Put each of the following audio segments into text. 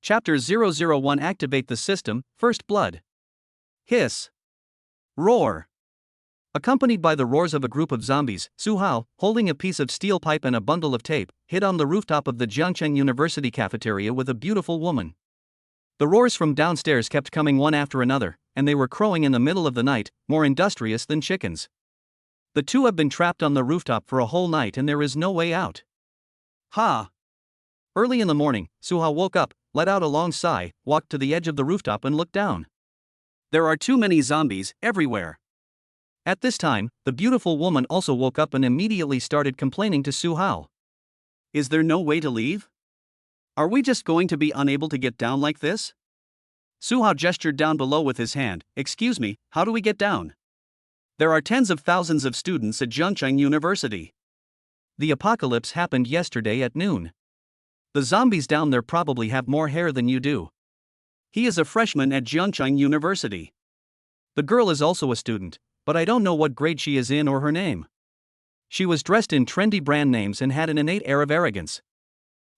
Chapter 001 Activate the System, First Blood. Hiss. Roar. Accompanied by the roars of a group of zombies, Su Hao, holding a piece of steel pipe and a bundle of tape, hid on the rooftop of the Jiangcheng University cafeteria with a beautiful woman. The roars from downstairs kept coming one after another, and they were crowing in the middle of the night, more industrious than chickens. The two have been trapped on the rooftop for a whole night and there is no way out. Ha! Early in the morning, Su Hao woke up, let out a long sigh, walked to the edge of the rooftop and looked down. There are too many zombies everywhere. At this time, the beautiful woman also woke up and immediately started complaining to Su Hao. Is there no way to leave? Are we just going to be unable to get down like this? Su Hao gestured down below with his hand. Excuse me, how do we get down? There are tens of thousands of students at Jiangcheng University. The apocalypse happened yesterday at noon. The zombies down there probably have more hair than you do. He is a freshman at Jiangcheng University. The girl is also a student, but I don't know what grade she is in or her name. She was dressed in trendy brand names and had an innate air of arrogance.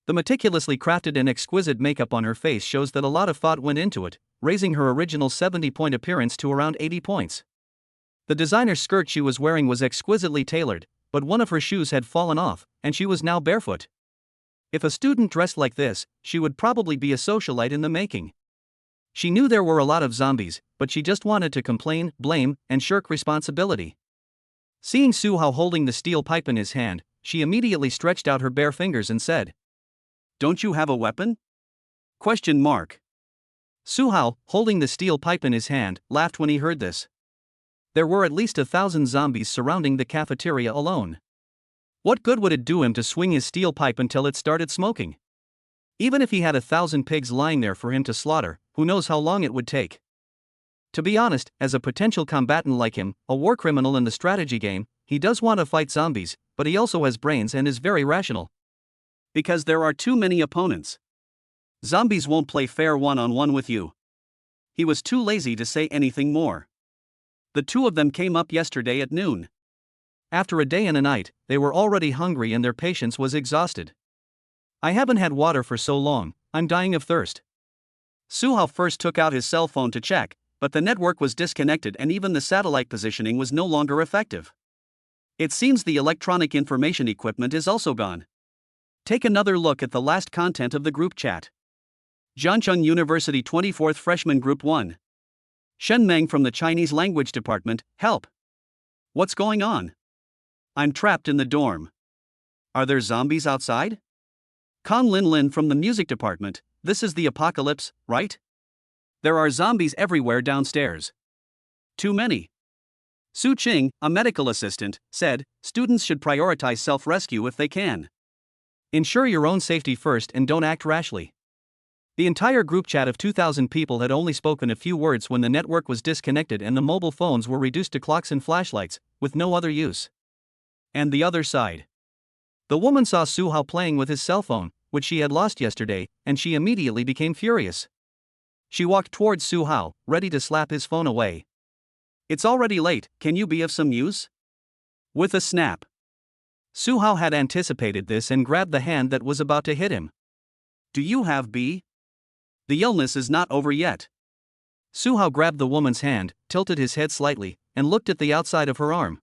The meticulously crafted and exquisite makeup on her face shows that a lot of thought went into it, raising her original 70-point appearance to around 80 points. The designer skirt she was wearing was exquisitely tailored, but one of her shoes had fallen off, and she was now barefoot. If a student dressed like this, she would probably be a socialite in the making. She knew there were a lot of zombies, but she just wanted to complain, blame, and shirk responsibility. Seeing Su Hao holding the steel pipe in his hand, she immediately stretched out her bare fingers and said, "Don't you have a weapon?" Su Hao, holding the steel pipe in his hand, laughed when he heard this. There were at least 1,000 zombies surrounding the cafeteria alone. What good would it do him to swing his steel pipe until it started smoking? Even if he had 1,000 pigs lying there for him to slaughter, who knows how long it would take? To be honest, as a potential combatant like him, a war criminal in the strategy game, he does want to fight zombies, but he also has brains and is very rational. Because there are too many opponents. Zombies won't play fair one-on-one with you. He was too lazy to say anything more. The two of them came up yesterday at noon. After a day and a night, they were already hungry and their patience was exhausted. I haven't had water for so long, I'm dying of thirst. Su Hao first took out his cell phone to check, but the network was disconnected and even the satellite positioning was no longer effective. It seems the electronic information equipment is also gone. Take another look at the last content of the group chat. Jiangcheng University 24th Freshman Group 1. Shen Meng from the Chinese Language Department, help. What's going on? I'm trapped in the dorm. Are there zombies outside? Kang Lin Lin from the Music Department, this is the apocalypse, right? There are zombies everywhere downstairs. Too many. Su Qing, a medical assistant, said, students should prioritize self-rescue if they can. Ensure your own safety first and don't act rashly. The entire group chat of 2,000 people had only spoken a few words when the network was disconnected and the mobile phones were reduced to clocks and flashlights, with no other use. And the other side. The woman saw Su Hao playing with his cell phone, which she had lost yesterday, and she immediately became furious. She walked towards Su Hao, ready to slap his phone away. It's already late, can you be of some use? With a snap. Su Hao had anticipated this and grabbed the hand that was about to hit him. Do you have B? The illness is not over yet. Su Hao grabbed the woman's hand, tilted his head slightly, and looked at the outside of her arm.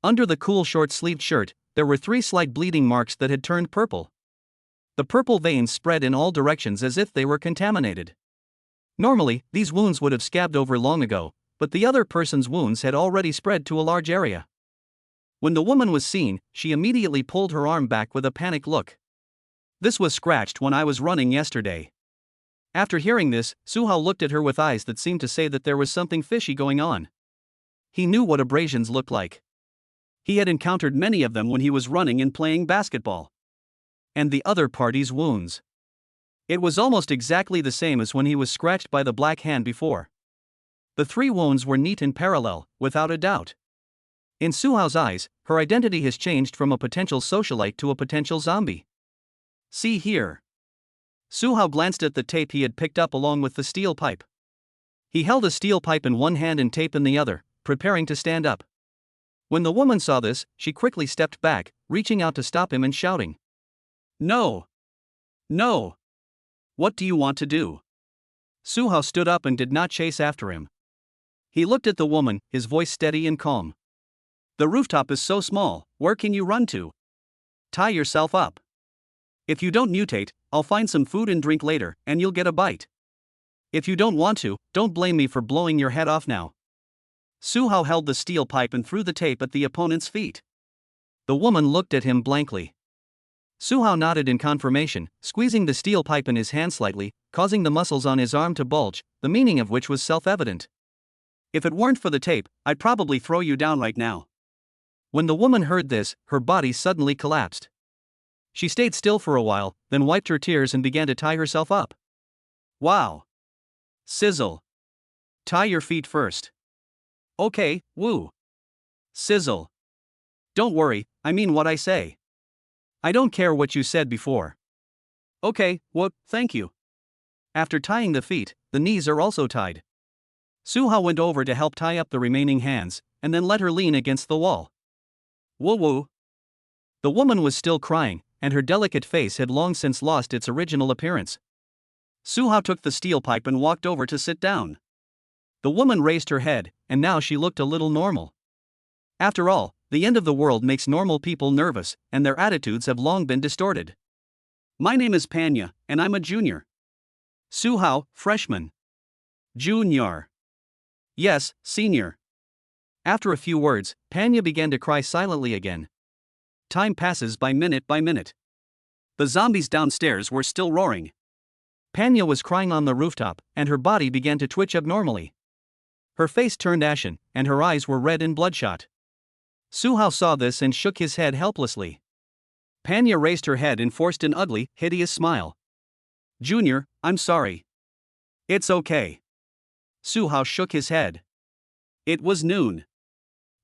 Under the cool short-sleeved shirt, there were 3 slight bleeding marks that had turned purple. The purple veins spread in all directions as if they were contaminated. Normally, these wounds would have scabbed over long ago, but the other person's wounds had already spread to a large area. When the woman was seen, she immediately pulled her arm back with a panicked look. This was scratched when I was running yesterday. After hearing this, Su Hao looked at her with eyes that seemed to say that there was something fishy going on. He knew what abrasions looked like. He had encountered many of them when he was running and playing basketball. And the other party's wounds. It was almost exactly the same as when he was scratched by the black hand before. The 3 wounds were neat and parallel, without a doubt. In Su Hao's eyes, her identity has changed from a potential socialite to a potential zombie. See here. Su Hao glanced at the tape he had picked up along with the steel pipe. He held a steel pipe in one hand and tape in the other, preparing to stand up. When the woman saw this, she quickly stepped back, reaching out to stop him and shouting, "No! No! What do you want to do? Suhao stood up and did not chase after him. He looked at the woman, his voice steady and calm. The rooftop is so small, where can you run to? Tie yourself up. If you don't mutate, I'll find some food and drink later, and you'll get a bite. If you don't want to, don't blame me for blowing your head off now. Suhao held the steel pipe and threw the tape at the opponent's feet. The woman looked at him blankly. Suhao nodded in confirmation, squeezing the steel pipe in his hand slightly, causing the muscles on his arm to bulge, the meaning of which was self-evident. If it weren't for the tape, I'd probably throw you down right now. When the woman heard this, her body suddenly collapsed. She stayed still for a while, then wiped her tears and began to tie herself up. Wow. Sizzle. Tie your feet first. Okay, woo. Sizzle. Don't worry, I mean what I say. I don't care what you said before. Okay, whoop, thank you. After tying the feet, the knees are also tied. Suhao went over to help tie up the remaining hands, and then let her lean against the wall. Woo woo. The woman was still crying, and her delicate face had long since lost its original appearance. Suhao took the steel pipe and walked over to sit down. The woman raised her head, and now she looked a little normal. After all, the end of the world makes normal people nervous, and their attitudes have long been distorted. My name is Panya, and I'm a junior. Suhao, freshman. Junior. Yes, senior. After a few words, Panya began to cry silently again. Time passes by minute by minute. The zombies downstairs were still roaring. Panya was crying on the rooftop, and her body began to twitch abnormally. Her face turned ashen, and her eyes were red and bloodshot. Suhao saw this and shook his head helplessly. Panya raised her head and forced an ugly, hideous smile. Junior, I'm sorry. It's okay. Suhao shook his head. It was noon.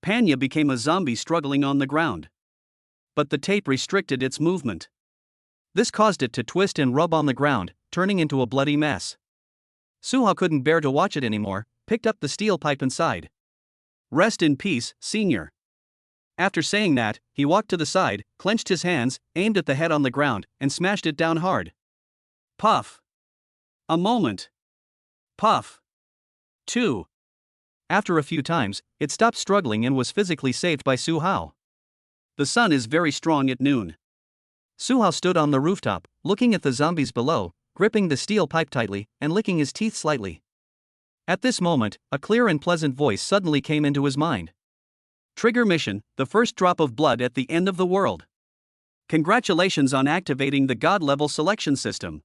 Panya became a zombie struggling on the ground. But the tape restricted its movement. This caused it to twist and rub on the ground, turning into a bloody mess. Suhao couldn't bear to watch it anymore, picked up the steel pipe and sighed. Rest in peace, senior. After saying that, he walked to the side, clenched his hands, aimed at the head on the ground, and smashed it down hard. Puff. A moment. Puff. 2. After a few times, it stopped struggling and was physically saved by Suhao. The sun is very strong at noon. Suhao stood on the rooftop, looking at the zombies below, gripping the steel pipe tightly, and licking his teeth slightly. At this moment, a clear and pleasant voice suddenly came into his mind. Trigger mission, the first drop of blood at the end of the world. Congratulations on activating the God level selection system.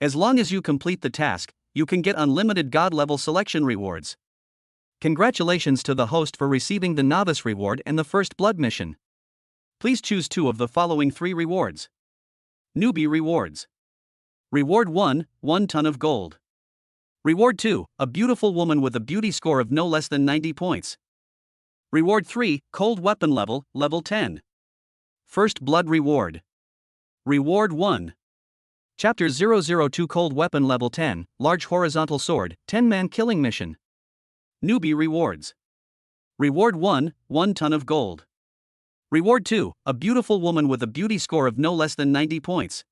As long as you complete the task, you can get unlimited God level selection rewards. Congratulations to the host for receiving the novice reward and the first blood mission. Please choose 2 of the following 3 rewards. Newbie Rewards. Reward 1, 1 ton of gold. Reward 2, a beautiful woman with a beauty score of no less than 90 points. Reward 3, cold weapon level, level 10. First blood reward. Reward 1. Chapter 002 Cold weapon level 10, large horizontal sword, 10-man killing mission. Newbie Rewards. Reward 1, 1 ton of gold. Reward 2, a beautiful woman with a beauty score of no less than 90 points.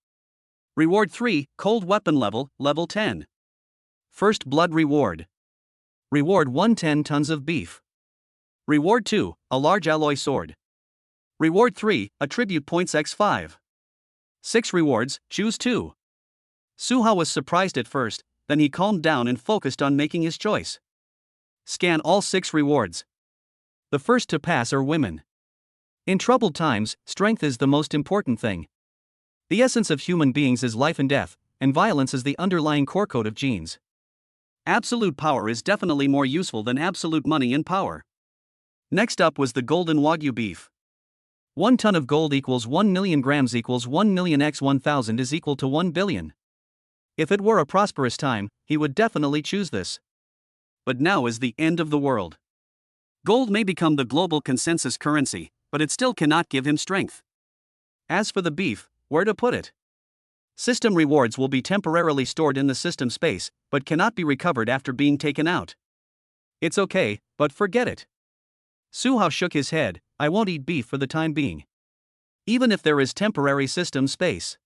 Reward 3, cold weapon level, level 10. First blood reward. Reward 1, 10 tons of beef. Reward 2, a large alloy sword. Reward 3, attribute points x5. 6 rewards, choose 2. Suhao was surprised at first, then he calmed down and focused on making his choice. Scan all 6 rewards. The first to pass are women. In troubled times, strength is the most important thing. The essence of human beings is life and death, and violence is the underlying core code of genes. Absolute power is definitely more useful than absolute money and power. Next up was the golden Wagyu beef. 1 ton of gold equals 1 million grams equals 1 million x 1000 is equal to 1 billion. If it were a prosperous time, he would definitely choose this. But now is the end of the world. Gold may become the global consensus currency, but it still cannot give him strength. As for the beef, where to put it? System rewards will be temporarily stored in the system space, but cannot be recovered after being taken out. It's okay, but forget it. Suhao shook his head. I won't eat beef for the time being. Even if there is temporary system space.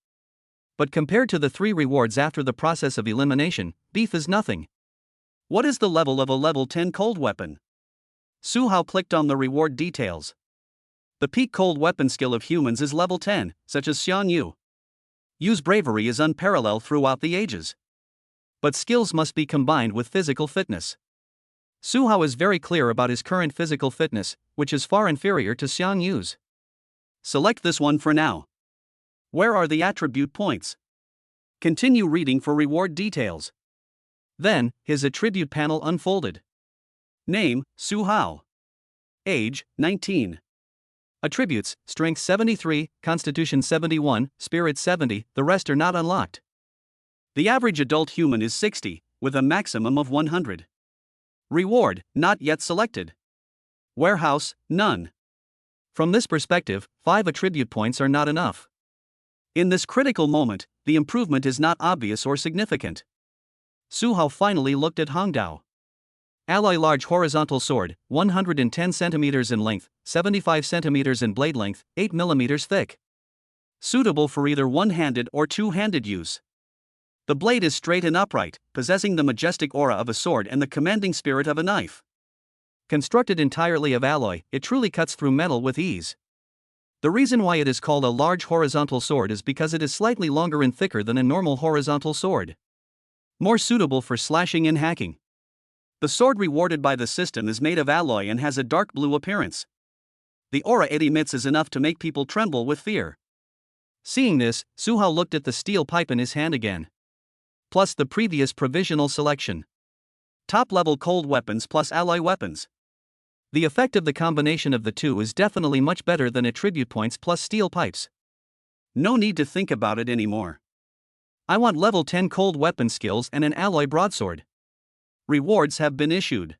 But compared to the 3 rewards after the process of elimination, beef is nothing. What is the level of a level 10 cold weapon? Su Hao clicked on the reward details. The peak cold weapon skill of humans is level 10, such as Xian Yu. Yu's bravery is unparalleled throughout the ages. But skills must be combined with physical fitness. Su Hao is very clear about his current physical fitness, which is far inferior to Xian Yu's. Select this one for now. Where are the attribute points? Continue reading for reward details. Then, his attribute panel unfolded. Name, Su Hao. Age, 19. Attributes, Strength 73, Constitution 71, Spirit 70, the rest are not unlocked. The average adult human is 60, with a maximum of 100. Reward, not yet selected. Warehouse, none. From this perspective, 5 attribute points are not enough. In this critical moment, the improvement is not obvious or significant. Su Hao finally looked at Hongdao. Alloy large horizontal sword, 110 cm in length, 75 cm in blade length, 8 mm thick. Suitable for either one-handed or two-handed use. The blade is straight and upright, possessing the majestic aura of a sword and the commanding spirit of a knife. Constructed entirely of alloy, it truly cuts through metal with ease. The reason why it is called a large horizontal sword is because it is slightly longer and thicker than a normal horizontal sword. More suitable for slashing and hacking. The sword rewarded by the system is made of alloy and has a dark blue appearance. The aura it emits is enough to make people tremble with fear. Seeing this, Su Hao looked at the steel pipe in his hand again. Plus the previous provisional selection. Top-level cold weapons plus alloy weapons. The effect of the combination of the two is definitely much better than attribute points plus steel pipes. No need to think about it anymore. I want level 10 cold weapon skills and an alloy broadsword. Rewards have been issued.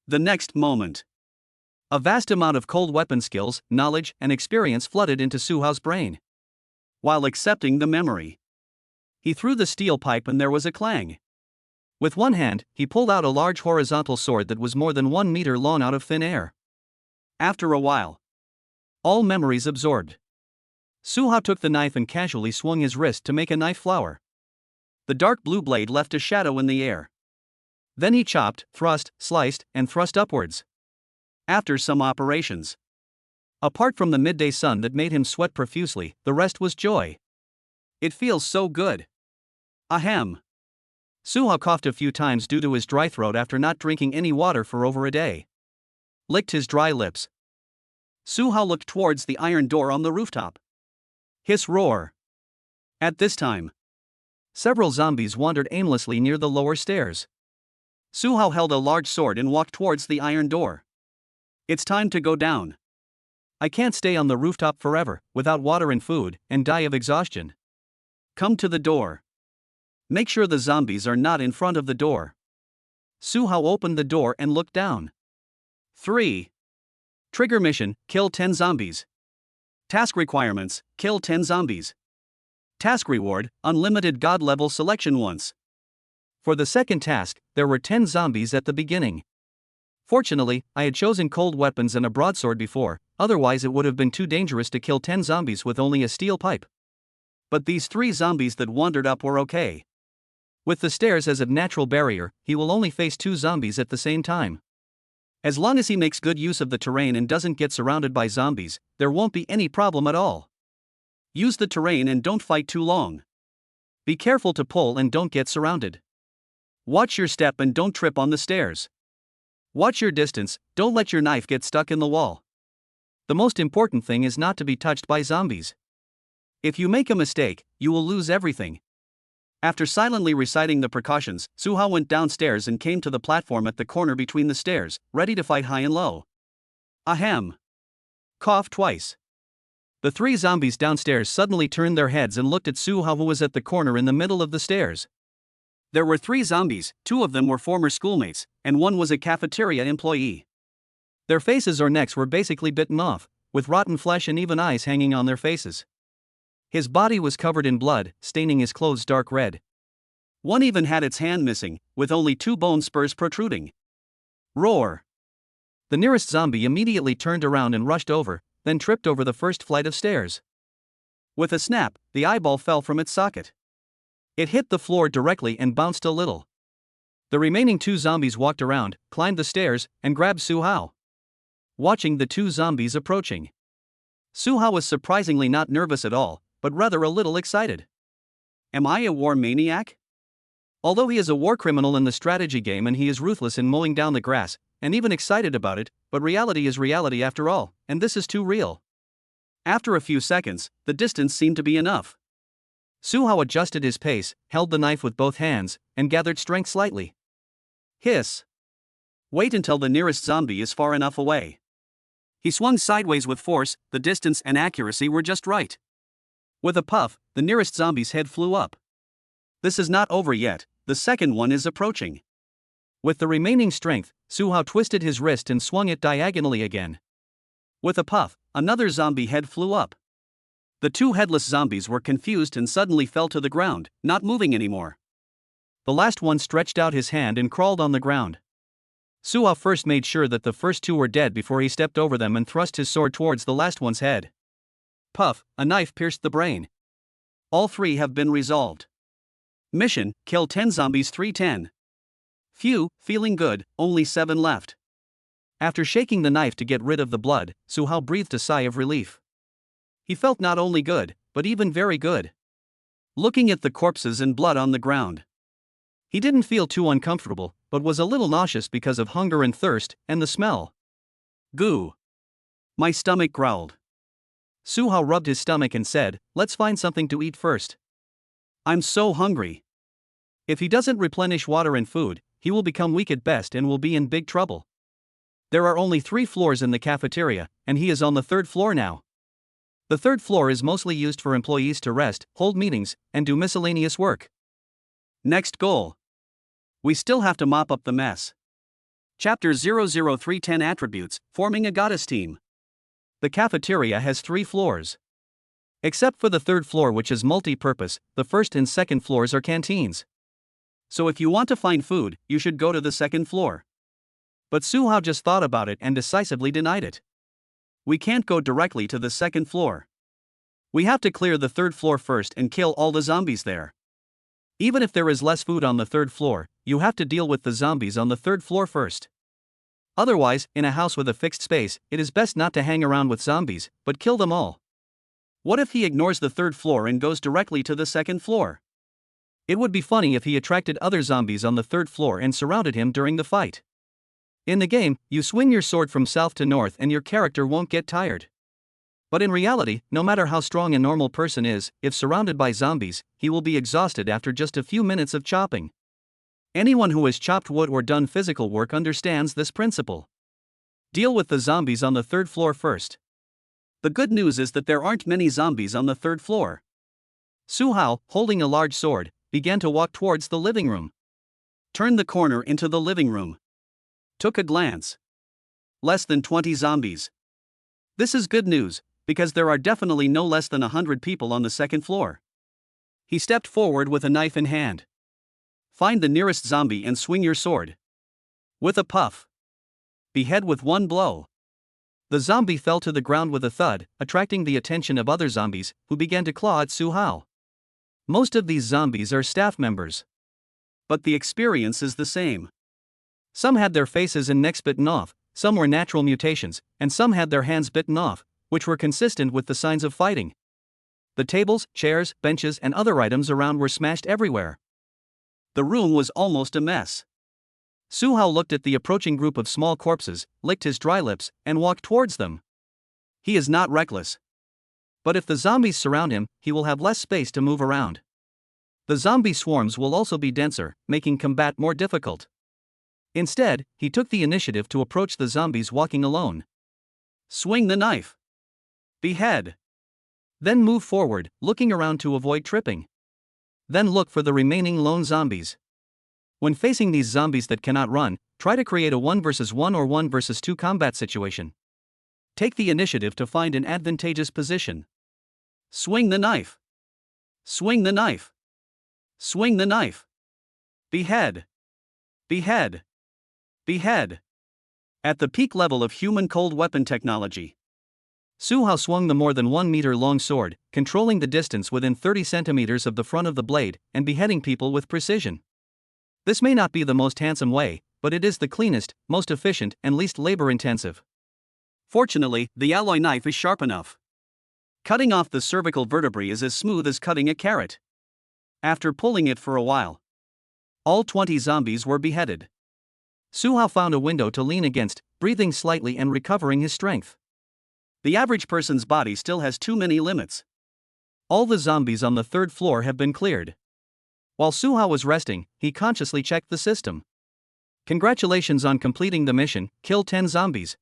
The next moment. A vast amount of cold weapon skills, knowledge, and experience flooded into Su Hao's brain. While accepting the memory, he threw the steel pipe and there was a clang. With one hand, he pulled out a large horizontal sword that was more than 1 meter long out of thin air. After a while, all memories absorbed. Su Hao took the knife and casually swung his wrist to make a knife flower. The dark blue blade left a shadow in the air. Then he chopped, thrust, sliced, and thrust upwards. After some operations, apart from the midday sun that made him sweat profusely, the rest was joy. It feels so good. Ahem. Su Hao coughed a few times due to his dry throat after not drinking any water for over a day. Licked his dry lips. Su Hao looked towards the iron door on the rooftop. Hiss roar. At this time, several zombies wandered aimlessly near the lower stairs. Su Hao held a large sword and walked towards the iron door. It's time to go down. I can't stay on the rooftop forever, without water and food, and die of exhaustion. Come to the door. Make sure the zombies are not in front of the door. Su Hao opened the door and looked down. 3. Trigger mission, kill 10 zombies. Task requirements, kill 10 zombies. Task reward, unlimited god level selection once. For the second task, there were 10 zombies at the beginning. Fortunately, I had chosen cold weapons and a broadsword before, otherwise it would have been too dangerous to kill 10 zombies with only a steel pipe. But these 3 zombies that wandered up were okay. With the stairs as a natural barrier, he will only face 2 zombies at the same time. As long as he makes good use of the terrain and doesn't get surrounded by zombies, there won't be any problem at all. Use the terrain and don't fight too long. Be careful to pull and don't get surrounded. Watch your step and don't trip on the stairs. Watch your distance, don't let your knife get stuck in the wall. The most important thing is not to be touched by zombies. If you make a mistake, you will lose everything. After silently reciting the precautions, Su Hao went downstairs and came to the platform at the corner between the stairs, ready to fight high and low. Ahem. Cough twice. The 3 zombies downstairs suddenly turned their heads and looked at Su Hao, who was at the corner in the middle of the stairs. There were 3 zombies, 2 of them were former schoolmates, and 1 was a cafeteria employee. Their faces or necks were basically bitten off, with rotten flesh and even eyes hanging on their faces. His body was covered in blood, staining his clothes dark red. 1 even had its hand missing, with only 2 bone spurs protruding. Roar! The nearest zombie immediately turned around and rushed over, then tripped over the first flight of stairs. With a snap, the eyeball fell from its socket. It hit the floor directly and bounced a little. The remaining two zombies walked around, climbed the stairs, and grabbed Su Hao. Watching the two zombies approaching, Su Hao was surprisingly not nervous at all, but rather a little excited. Am I a war maniac? Although he is a war criminal in the strategy game and he is ruthless in mowing down the grass, and even excited about it, but reality is reality after all, and this is too real. After a few seconds, the distance seemed to be enough. Su Hao adjusted his pace, held the knife with both hands, and gathered strength slightly. Hiss. Wait until the nearest zombie is far enough away. He swung sideways with force, the distance and accuracy were just right. With a puff, the nearest zombie's head flew up. This is not over yet, the second one is approaching. With the remaining strength, Su Hao twisted his wrist and swung it diagonally again. With a puff, another zombie head flew up. The two headless zombies were confused and suddenly fell to the ground, not moving anymore. The last one stretched out his hand and crawled on the ground. Su Hao first made sure that the first two were dead before he stepped over them and thrust his sword towards the last one's head. Puff, a knife pierced the brain. All three have been resolved. Mission, kill 10 zombies 310. Phew, feeling good, only 7 left. After shaking the knife to get rid of the blood, Su Hao breathed a sigh of relief. He felt not only good, but even very good. Looking at the corpses and blood on the ground, he didn't feel too uncomfortable, but was a little nauseous because of hunger and thirst, and the smell. Goo. My stomach growled. Su Hao rubbed his stomach and said, let's find something to eat first. I'm so hungry. If he doesn't replenish water and food, he will become weak at best and will be in big trouble. There are only 3 floors in the cafeteria, and he is on the 3rd floor now. The 3rd floor is mostly used for employees to rest, hold meetings, and do miscellaneous work. Next goal. We still have to mop up the mess. Chapter 00310 Attributes, Forming a Goddess Team. The cafeteria has 3 floors. Except for the 3rd floor, which is multi-purpose, the 1st and 2nd floors are canteens. So if you want to find food, you should go to the 2nd floor. But Su Hao just thought about it and decisively denied it. We can't go directly to the 2nd floor. We have to clear the 3rd floor first and kill all the zombies there. Even if there is less food on the 3rd floor, you have to deal with the zombies on the 3rd floor first. Otherwise, in a house with a fixed space, it is best not to hang around with zombies, but kill them all. What if he ignores the 3rd floor and goes directly to the 2nd floor? It would be funny if he attracted other zombies on the 3rd floor and surrounded him during the fight. In the game, you swing your sword from south to north and your character won't get tired. But in reality, no matter how strong a normal person is, if surrounded by zombies, he will be exhausted after just a few minutes of chopping. Anyone who has chopped wood or done physical work understands this principle. Deal with the zombies on the 3rd floor first. The good news is that there aren't many zombies on the 3rd floor. Su Hao, holding a large sword, began to walk towards the living room. Turned the corner into the living room. Took a glance. Less than 20 zombies. This is good news, because there are definitely no less than 100 people on the 2nd floor. He stepped forward with a knife in hand. Find the nearest zombie and swing your sword. With a puff. Behead with one blow. The zombie fell to the ground with a thud, attracting the attention of other zombies, who began to claw at Su Hao. Most of these zombies are staff members. But the experience is the same. Some had their faces and necks bitten off, some were natural mutations, and some had their hands bitten off, which were consistent with the signs of fighting. The tables, chairs, benches, and other items around were smashed everywhere. The room was almost a mess. Su Hao looked at the approaching group of small corpses, licked his dry lips, and walked towards them. He is not reckless. But if the zombies surround him, he will have less space to move around. The zombie swarms will also be denser, making combat more difficult. Instead, he took the initiative to approach the zombies walking alone. Swing the knife. Behead. Then move forward, looking around to avoid tripping. Then look for the remaining lone zombies. When facing these zombies that cannot run, try to create a 1 vs 1 or 1 vs 2 combat situation. Take the initiative to find an advantageous position. Swing the knife. Swing the knife. Swing the knife. Behead. Behead. Behead. At the peak level of human cold weapon technology. Su Hao swung the more than 1 meter long sword, controlling the distance within 30 centimeters of the front of the blade, and beheading people with precision. This may not be the most handsome way, but it is the cleanest, most efficient, and least labor-intensive. Fortunately, the alloy knife is sharp enough. Cutting off the cervical vertebrae is as smooth as cutting a carrot. After pulling it for a while, all 20 zombies were beheaded. Su Hao found a window to lean against, breathing slightly and recovering his strength. The average person's body still has too many limits. All the zombies on the 3rd floor have been cleared. While Su Hao was resting, he consciously checked the system. Congratulations on completing the mission, kill 10 zombies.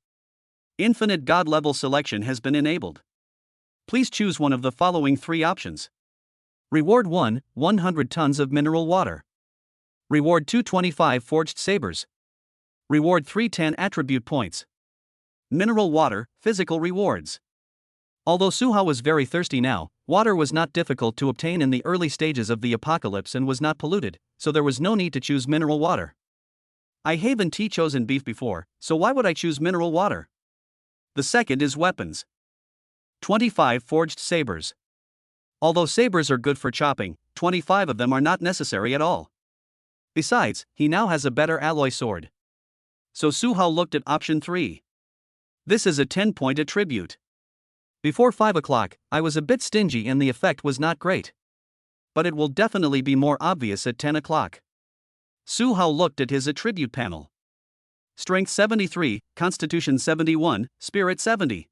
Infinite God level selection has been enabled. Please choose one of the following 3 options. Reward 1, 100 tons of mineral water. Reward 2, 25 forged sabers. Reward 3, 10 attribute points. Mineral water, physical rewards. Although Su Hao was very thirsty now, water was not difficult to obtain in the early stages of the apocalypse and was not polluted, so there was no need to choose mineral water. I haven't chosen beef before, so why would I choose mineral water? The second is weapons. 25 forged sabers. Although sabers are good for chopping, 25 of them are not necessary at all. Besides, he now has a better alloy sword. So Su Hao looked at option 3. This is a 10-point attribute. Before 5 o'clock, I was a bit stingy and the effect was not great. But it will definitely be more obvious at 10 o'clock. Su Hao looked at his attribute panel. Strength 73, Constitution 71, Spirit 70.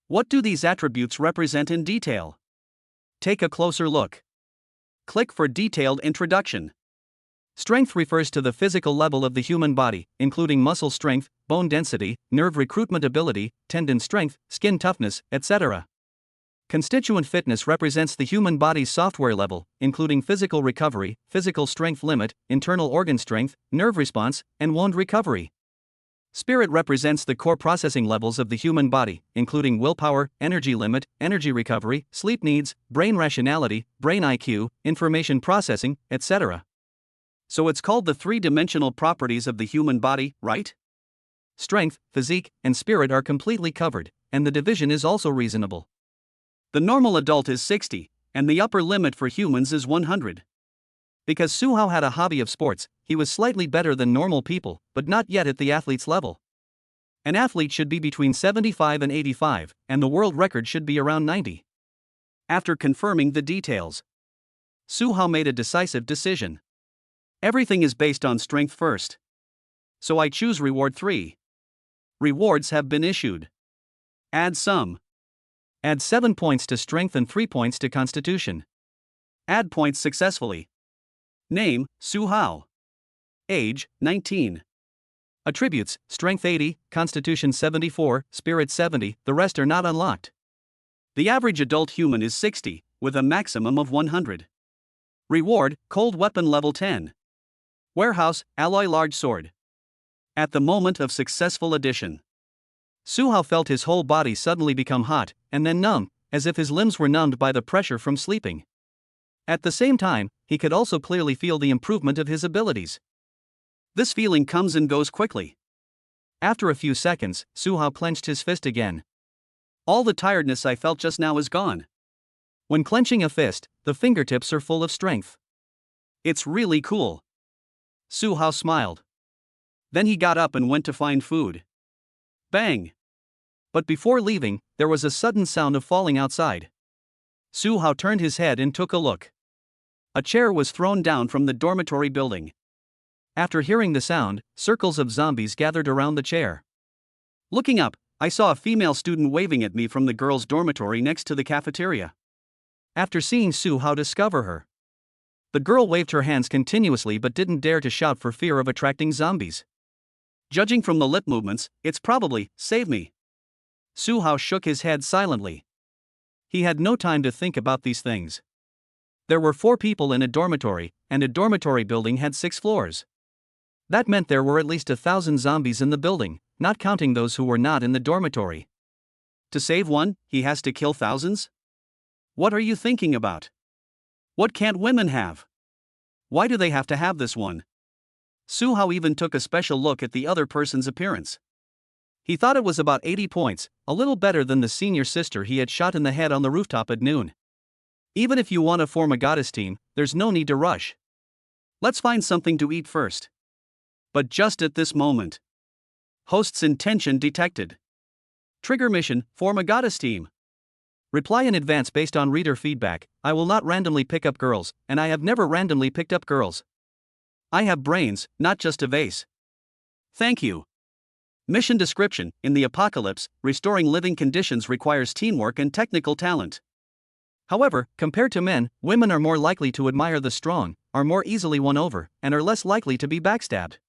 What do these attributes represent in detail? Take a closer look. Click for detailed introduction. Strength refers to the physical level of the human body, including muscle strength, bone density, nerve recruitment ability, tendon strength, skin toughness, etc. Constituent fitness represents the human body's software level, including physical recovery, physical strength limit, internal organ strength, nerve response, and wound recovery. Spirit represents the core processing levels of the human body, including willpower, energy limit, energy recovery, sleep needs, brain rationality, brain IQ, information processing, etc. So it's called the 3-dimensional properties of the human body, right? Strength, physique, and spirit are completely covered, and the division is also reasonable. The normal adult is 60, and the upper limit for humans is 100. Because Su Hao had a hobby of sports, he was slightly better than normal people, but not yet at the athlete's level. An athlete should be between 75 and 85, and the world record should be around 90. After confirming the details, Su Hao made a decisive decision. Everything is based on strength first. So I choose reward 3. Rewards have been issued. Add sum. Add 7 points to strength and 3 points to constitution. Add points successfully. Name, Su Hao. Age, 19. Attributes, strength 80, constitution 74, spirit 70, the rest are not unlocked. The average adult human is 60, with a maximum of 100. Reward, cold weapon level 10. Warehouse, alloy large sword. At the moment of successful addition, Su Hao felt his whole body suddenly become hot, and then numb, as if his limbs were numbed by the pressure from sleeping. At the same time, he could also clearly feel the improvement of his abilities. This feeling comes and goes quickly. After a few seconds, Su Hao clenched his fist again. All the tiredness I felt just now is gone. When clenching a fist, the fingertips are full of strength. It's really cool. Su Hao smiled. Then he got up and went to find food. Bang! But before leaving, there was a sudden sound of falling outside. Su Hao turned his head and took a look. A chair was thrown down from the dormitory building. After hearing the sound, circles of zombies gathered around the chair. Looking up, I saw a female student waving at me from the girls' dormitory next to the cafeteria. After seeing Su Hao discover her, the girl waved her hands continuously but didn't dare to shout for fear of attracting zombies. Judging from the lip movements, it's probably, "Save me." Su Hao shook his head silently. He had no time to think about these things. There were 4 people in a dormitory, and a dormitory building had 6 floors. That meant there were at least 1,000 zombies in the building, not counting those who were not in the dormitory. To save one, he has to kill thousands? What are you thinking about? What can't women have? Why do they have to have this one? Su Hao even took a special look at the other person's appearance. He thought it was about 80 points, a little better than the senior sister he had shot in the head on the rooftop at noon. Even if you want to form a goddess team, there's no need to rush. Let's find something to eat first. But just at this moment, host's intention detected. Trigger mission, form a goddess team. Reply in advance based on reader feedback. I will not randomly pick up girls, and I have never randomly picked up girls. I have brains, not just a vase. Thank you. Mission description: in the apocalypse, restoring living conditions requires teamwork and technical talent. However, compared to men, women are more likely to admire the strong, are more easily won over, and are less likely to be backstabbed.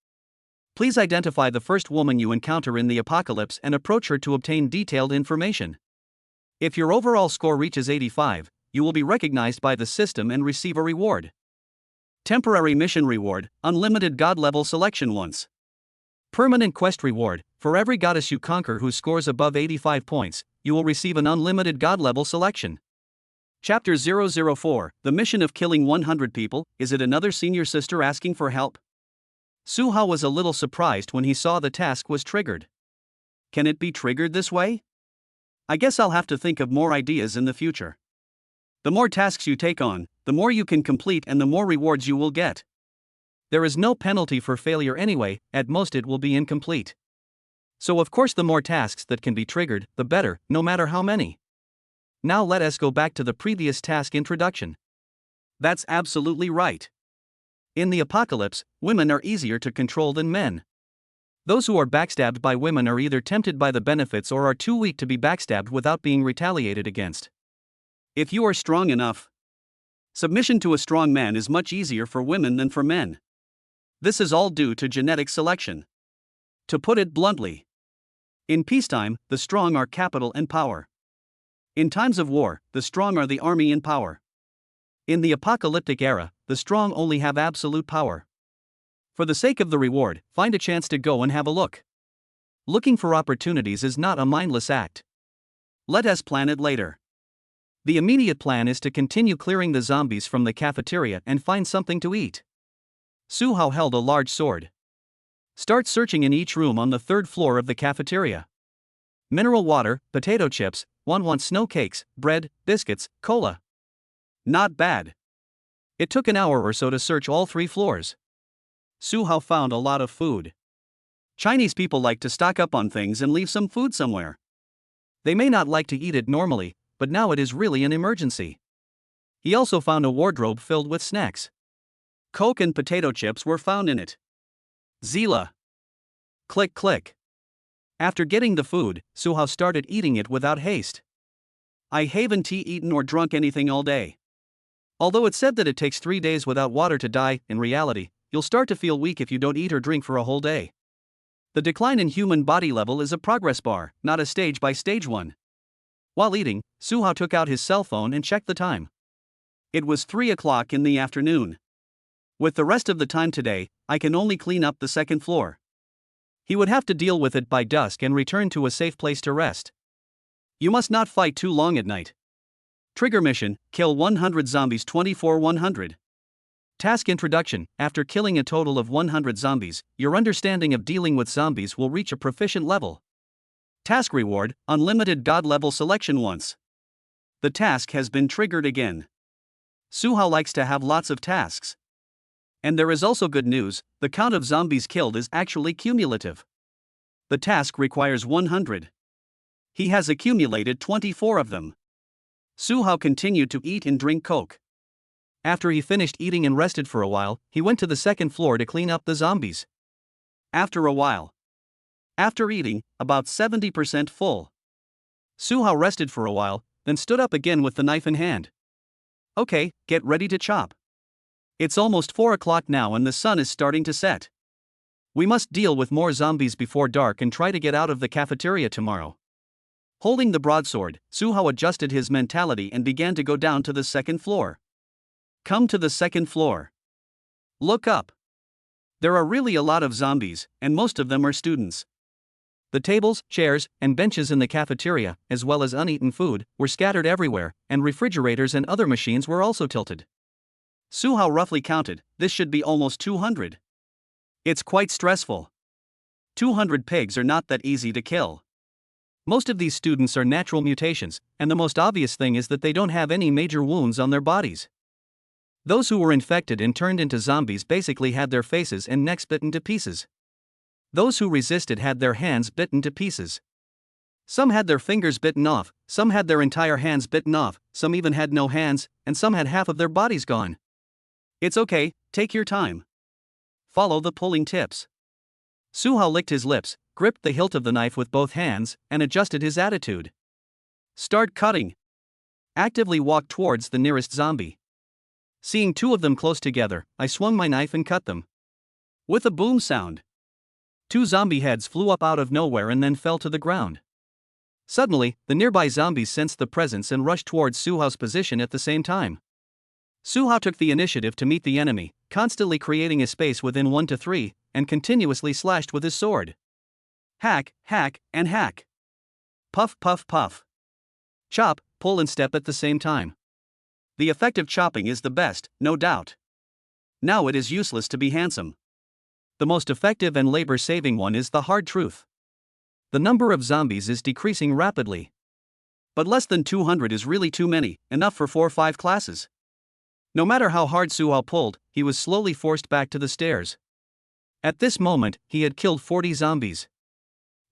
Please identify the first woman you encounter in the apocalypse and approach her to obtain detailed information. If your overall score reaches 85, you will be recognized by the system and receive a reward. Temporary mission reward, unlimited god level selection once. Permanent quest reward: for every goddess you conquer who scores above 85 points, you will receive an unlimited god level selection. Chapter 004, the mission of killing 100 people. Is it another senior sister asking for help? Suha was a little surprised when he saw the task was triggered. Can it be triggered this way? I guess I'll have to think of more ideas in the future. The more tasks you take on, the more you can complete and the more rewards you will get. There is no penalty for failure anyway, at most it will be incomplete. So of course the more tasks that can be triggered, the better, no matter how many. Now let us go back to the previous task introduction. That's absolutely right. In the apocalypse, women are easier to control than men. Those who are backstabbed by women are either tempted by the benefits or are too weak to be backstabbed without being retaliated against. If you are strong enough, submission to a strong man is much easier for women than for men. This is all due to genetic selection. To put it bluntly, in peacetime, the strong are capital and power. In times of war, the strong are the army and power. In the apocalyptic era, the strong only have absolute power. For the sake of the reward, find a chance to go and have a look. Looking for opportunities is not a mindless act. Let us plan it later. The immediate plan is to continue clearing the zombies from the cafeteria and find something to eat. Suhao held a large sword. Start searching in each room on the 3rd floor of the cafeteria. Mineral water, potato chips, one snow cakes, bread, biscuits, cola. Not bad. It took an hour or so to search all 3 floors. Suhao found a lot of food. Chinese people like to stock up on things and leave some food somewhere. They may not like to eat it normally, but now it is really an emergency. He also found a wardrobe filled with snacks. Coke and potato chips were found in it. Zila. Click click. After getting the food, Suhao started eating it without haste. I haven't eaten or drunk anything all day. Although it's said that it takes 3 days without water to die, in reality, you'll start to feel weak if you don't eat or drink for a whole day. The decline in human body level is a progress bar, not a stage-by-stage one. While eating, Suhao took out his cell phone and checked the time. It was 3 o'clock in the afternoon. With the rest of the time today, I can only clean up the 2nd floor. He would have to deal with it by dusk and return to a safe place to rest. You must not fight too long at night. Trigger mission: kill 100 zombies 24-100. Task introduction: after killing a total of 100 zombies, your understanding of dealing with zombies will reach a proficient level. Task reward: unlimited god level selection once. The task has been triggered again. Suhao likes to have lots of tasks. And there is also good news: the count of zombies killed is actually cumulative. The task requires 100. He has accumulated 24 of them. Suhao continued to eat and drink Coke. After he finished eating and rested for a while, he went to the 2nd floor to clean up the zombies. After a while, after eating, about 70% full, Suhao rested for a while, then stood up again with the knife in hand. Okay, get ready to chop. It's almost 4 o'clock now and the sun is starting to set. We must deal with more zombies before dark and try to get out of the cafeteria tomorrow. Holding the broadsword, Suhao adjusted his mentality and began to go down to the 2nd floor. Come to the 2nd floor. Look up. There are really a lot of zombies, and most of them are students. The tables, chairs, and benches in the cafeteria, as well as uneaten food, were scattered everywhere, and refrigerators and other machines were also tilted. Suhao roughly counted, this should be almost 200. It's quite stressful. 200 pigs are not that easy to kill. Most of these students are natural mutations, and the most obvious thing is that they don't have any major wounds on their bodies. Those who were infected and turned into zombies basically had their faces and necks bitten to pieces. Those who resisted had their hands bitten to pieces. Some had their fingers bitten off, some had their entire hands bitten off, some even had no hands, and some had half of their bodies gone. It's okay, take your time. Follow the pulling tips. Suhao licked his lips, gripped the hilt of the knife with both hands, and adjusted his attitude. Start cutting. Actively walk towards the nearest zombie. Seeing two of them close together, I swung my knife and cut them. With a boom sound, two zombie heads flew up out of nowhere and then fell to the ground. Suddenly, the nearby zombies sensed the presence and rushed towards Suhao's position at the same time. Suhao took the initiative to meet the enemy, constantly creating a space within 1 to 3, and continuously slashed with his sword. Hack, hack, and hack. Puff, puff, puff. Chop, pull and step at the same time. The effect of chopping is the best, no doubt. Now it is useless to be handsome. The most effective and labor-saving one is the hard truth. The number of zombies is decreasing rapidly. But less than 200 is really too many, enough for 4 or 5 classes. No matter how hard Suhao pulled, he was slowly forced back to the stairs. At this moment, he had killed 40 zombies.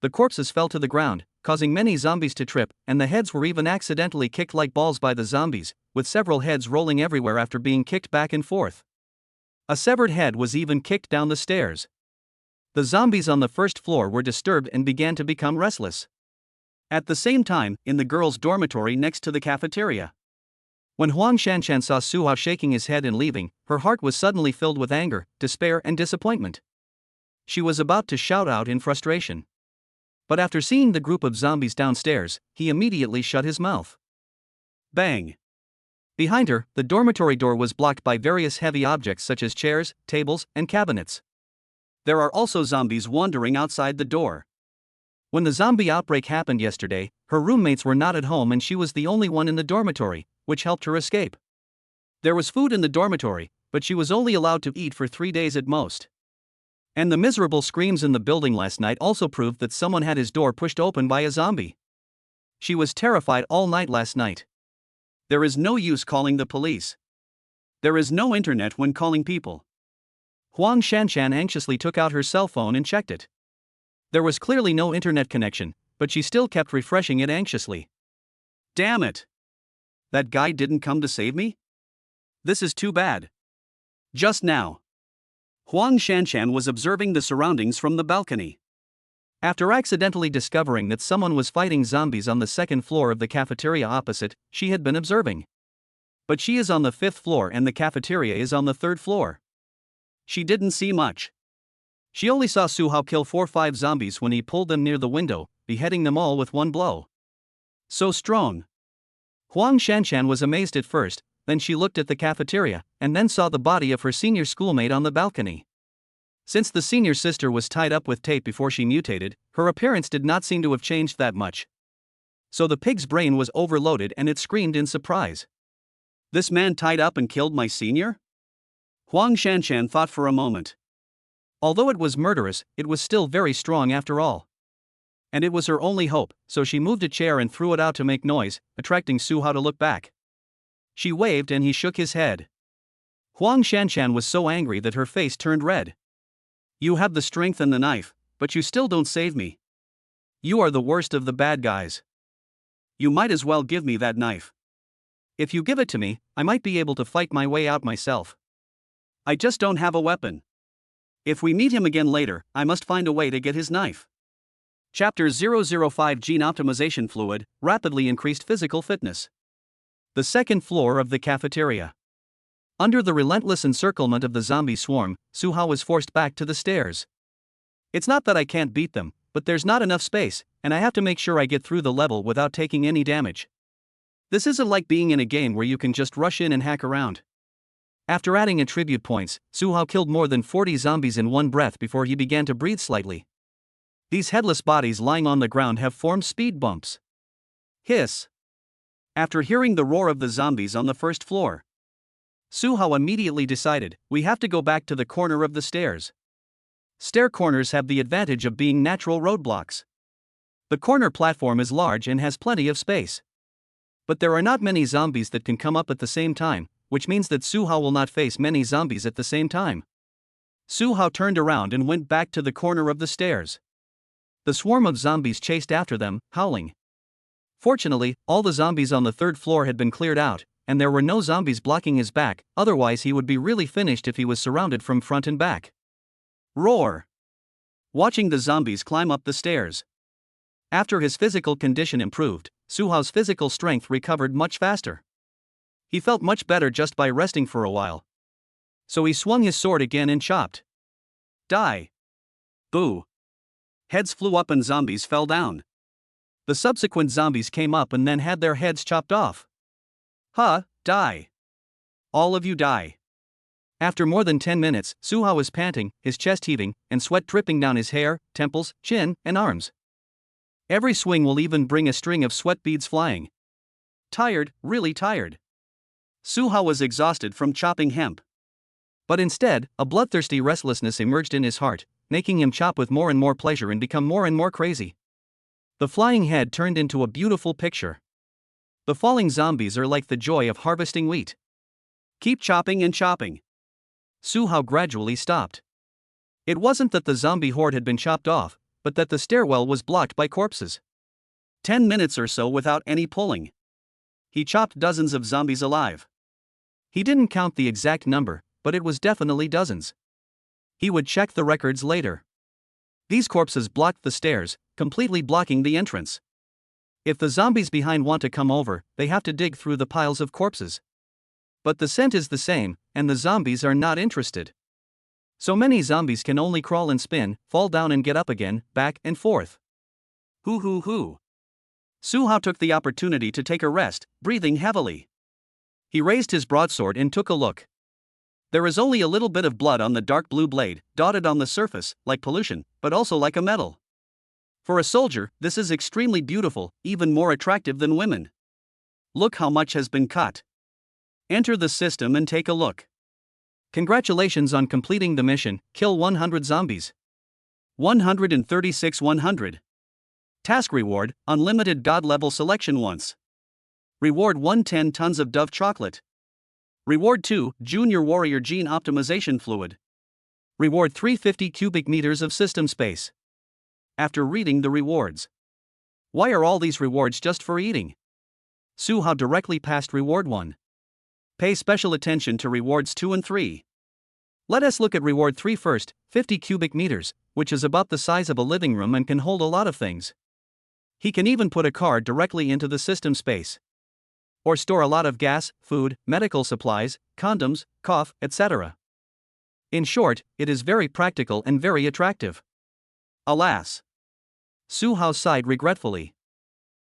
The corpses fell to the ground, causing many zombies to trip, and the heads were even accidentally kicked like balls by the zombies, with several heads rolling everywhere after being kicked back and forth. A severed head was even kicked down the stairs. The zombies on the first floor were disturbed and began to become restless. At the same time, in the girls' dormitory next to the cafeteria, when Huang Shanshan saw Suhao shaking his head and leaving, her heart was suddenly filled with anger, despair, and disappointment. She was about to shout out in frustration. But after seeing the group of zombies downstairs, he immediately shut his mouth. Bang! Behind her, the dormitory door was blocked by various heavy objects such as chairs, tables, and cabinets. There are also zombies wandering outside the door. When the zombie outbreak happened yesterday, her roommates were not at home and she was the only one in the dormitory, which helped her escape. There was food in the dormitory, but she was only allowed to eat for 3 days at most. And the miserable screams in the building last night also proved that someone had his door pushed open by a zombie. She was terrified all night last night. There is no use calling the police. There is no internet when calling people. Huang Shanshan anxiously took out her cell phone and checked it. There was clearly no internet connection, but she still kept refreshing it anxiously. Damn it! That guy didn't come to save me? This is too bad. Just now, Huang Shanshan was observing the surroundings from the balcony. After accidentally discovering that someone was fighting zombies on the second floor of the cafeteria opposite, she had been observing. But she is on the 5th floor and the cafeteria is on the 3rd floor. She didn't see much. She only saw Suhao kill 4 or 5 zombies when he pulled them near the window, beheading them all with one blow. So strong. Huang Shanshan was amazed at first, then she looked at the cafeteria, and then saw the body of her senior schoolmate on the balcony. Since the senior sister was tied up with tape before she mutated, her appearance did not seem to have changed that much. So the pig's brain was overloaded and it screamed in surprise. This man tied up and killed my senior? Huang Shanshan thought for a moment. Although it was murderous, it was still very strong after all. And it was her only hope, so she moved a chair and threw it out to make noise, attracting Suhao to look back. She waved and he shook his head. Huang Shanshan was so angry that her face turned red. You have the strength and the knife, but you still don't save me. You are the worst of the bad guys. You might as well give me that knife. If you give it to me, I might be able to fight my way out myself. I just don't have a weapon. If we meet him again later, I must find a way to get his knife. Chapter 005 Gene Optimization Fluid, Rapidly Increased Physical Fitness. The second floor of the cafeteria. Under the relentless encirclement of the zombie swarm, Suhao was forced back to the stairs. It's not that I can't beat them, but there's not enough space, and I have to make sure I get through the level without taking any damage. This isn't like being in a game where you can just rush in and hack around. After adding attribute points, Suhao killed more than 40 zombies in one breath before he began to breathe slightly. These headless bodies lying on the ground have formed speed bumps. Hiss! After hearing the roar of the zombies on the first floor, Suhao immediately decided, we have to go back to the corner of the stairs. Stair corners have the advantage of being natural roadblocks. The corner platform is large and has plenty of space. But there are not many zombies that can come up at the same time, which means that Suhao will not face many zombies at the same time. Suhao turned around and went back to the corner of the stairs. The swarm of zombies chased after them, howling. Fortunately, all the zombies on the third floor had been cleared out, and there were no zombies blocking his back, otherwise he would be really finished if he was surrounded from front and back. Roar! Watching the zombies climb up the stairs. After his physical condition improved, Suhao's physical strength recovered much faster. He felt much better just by resting for a while. So he swung his sword again and chopped. Die! Boo! Heads flew up and zombies fell down. The subsequent zombies came up and then had their heads chopped off. Die! All of you die. After more than 10 minutes, Suhao was panting, his chest heaving, and sweat dripping down his hair, temples, chin, and arms. Every swing will even bring a string of sweat beads flying. Tired, really tired. Suhao was exhausted from chopping hemp. But instead, a bloodthirsty restlessness emerged in his heart, making him chop with more and more pleasure and become more and more crazy. The flying head turned into a beautiful picture. The falling zombies are like the joy of harvesting wheat. Keep chopping and chopping. Suhao gradually stopped. It wasn't that the zombie horde had been chopped off, but that the stairwell was blocked by corpses. 10 minutes or so without any pulling. He chopped dozens of zombies alive. He didn't count the exact number, but it was definitely dozens. He would check the records later. These corpses blocked the stairs, completely blocking the entrance. If the zombies behind want to come over, they have to dig through the piles of corpses. But the scent is the same, and the zombies are not interested. So many zombies can only crawl and spin, fall down and get up again, back and forth. Hoo. Suhao took the opportunity to take a rest, breathing heavily. He raised his broadsword and took a look. There is only a little bit of blood on the dark blue blade, dotted on the surface, like pollution, but also like a metal. For a soldier, this is extremely beautiful, even more attractive than women. Look how much has been cut. Enter the system and take a look. Congratulations on completing the mission, kill 100 zombies. 136 Task reward, unlimited god level selection once. Reward 110 tons of Dove chocolate. Reward 2, Junior Warrior Gene Optimization Fluid. Reward 350 cubic meters of system space. After reading the rewards. Why are all these rewards just for eating? Suhao directly passed reward 1. Pay special attention to rewards 2 and 3. Let us look at reward 3 first, 50 cubic meters, which is about the size of a living room and can hold a lot of things. He can even put a car directly into the system space. Or store a lot of gas, food, medical supplies, condoms, cough, etc. In short, it is very practical and very attractive. Alas! Suhao sighed regretfully.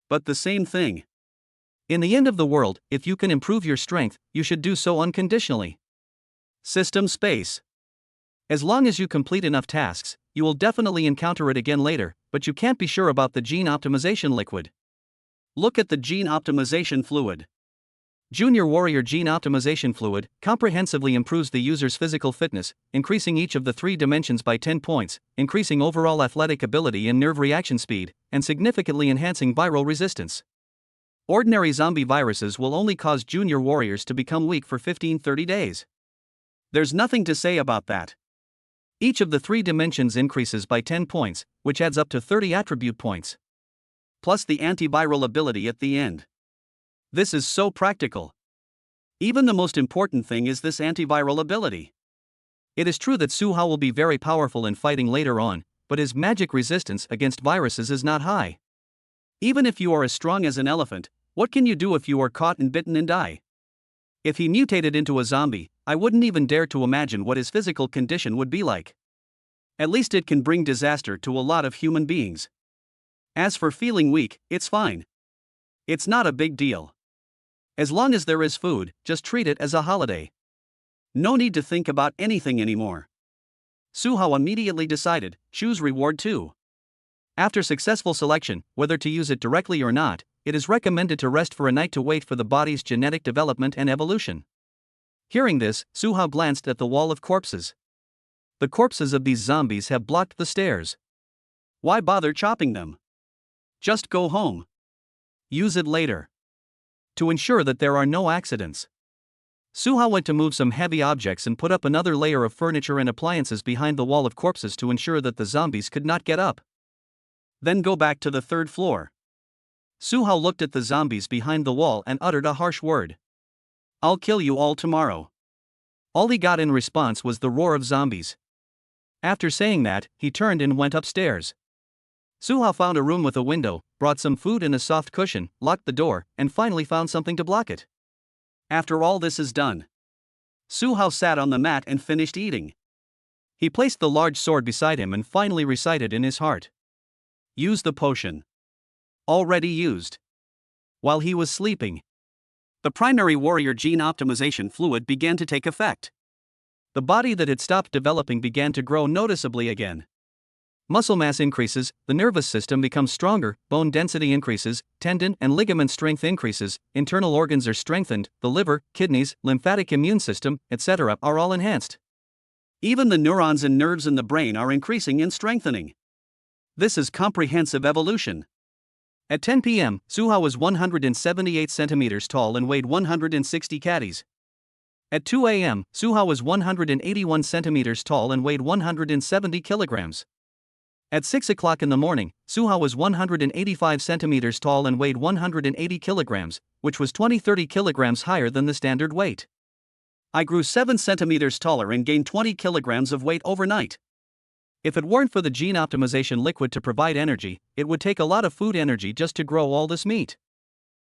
But the same thing. In the end of the world, if you can improve your strength, you should do so unconditionally. System space. As long as you complete enough tasks, you will definitely encounter it again later, but you can't be sure about the gene optimization liquid. Look at the gene optimization fluid. Junior Warrior Gene Optimization Fluid comprehensively improves the user's physical fitness, increasing each of the 3 dimensions by 10 points, increasing overall athletic ability and nerve reaction speed, and significantly enhancing viral resistance. Ordinary zombie viruses will only cause junior warriors to become weak for 15-30 days. There's nothing to say about that. Each of the 3 dimensions increases by 10 points, which adds up to 30 attribute points. Plus the antiviral ability at the end. This is so practical. Even the most important thing is this antiviral ability. It is true that Suhao will be very powerful in fighting later on, but his magic resistance against viruses is not high. Even if you are as strong as an elephant, what can you do if you are caught and bitten and die? If he mutated into a zombie, I wouldn't even dare to imagine what his physical condition would be like. At least it can bring disaster to a lot of human beings. As for feeling weak, it's fine. It's not a big deal. As long as there is food, just treat it as a holiday. No need to think about anything anymore. Suhao immediately decided, choose reward 2. After successful selection, whether to use it directly or not, it is recommended to rest for a night to wait for the body's genetic development and evolution. Hearing this, Suhao glanced at the wall of corpses. The corpses of these zombies have blocked the stairs. Why bother chopping them? Just go home. Use it later. To ensure that there are no accidents, Suha went to move some heavy objects and put up another layer of furniture and appliances behind the wall of corpses to ensure that the zombies could not get up. Then go back to the third floor. Suha looked at the zombies behind the wall and uttered a harsh word. I'll kill you all tomorrow. All he got in response was the roar of zombies. After saying that, he turned and went upstairs. Suha found a room with a window, brought some food and a soft cushion, locked the door, and finally found something to block it. After all this is done, Suha sat on the mat and finished eating. He placed the large sword beside him and finally recited in his heart. Use the potion. Already used. While he was sleeping, the primary warrior gene optimization fluid began to take effect. The body that had stopped developing began to grow noticeably again. Muscle mass increases, the nervous system becomes stronger, bone density increases, tendon and ligament strength increases, internal organs are strengthened, the liver, kidneys, lymphatic immune system, etc. are all enhanced. Even the neurons and nerves in the brain are increasing and strengthening. This is comprehensive evolution. At 10 p.m., Suha was 178 centimeters tall and weighed 160 kgs. At 2 a.m., Suha was 181 centimeters tall and weighed 170 kilograms. At 6 o'clock in the morning, Suha was 185 centimeters tall and weighed 180 kilograms, which was 30 kilograms higher than the standard weight. I grew 7 centimeters taller and gained 20 kilograms of weight overnight. If it weren't for the gene optimization liquid to provide energy, it would take a lot of food energy just to grow all this meat.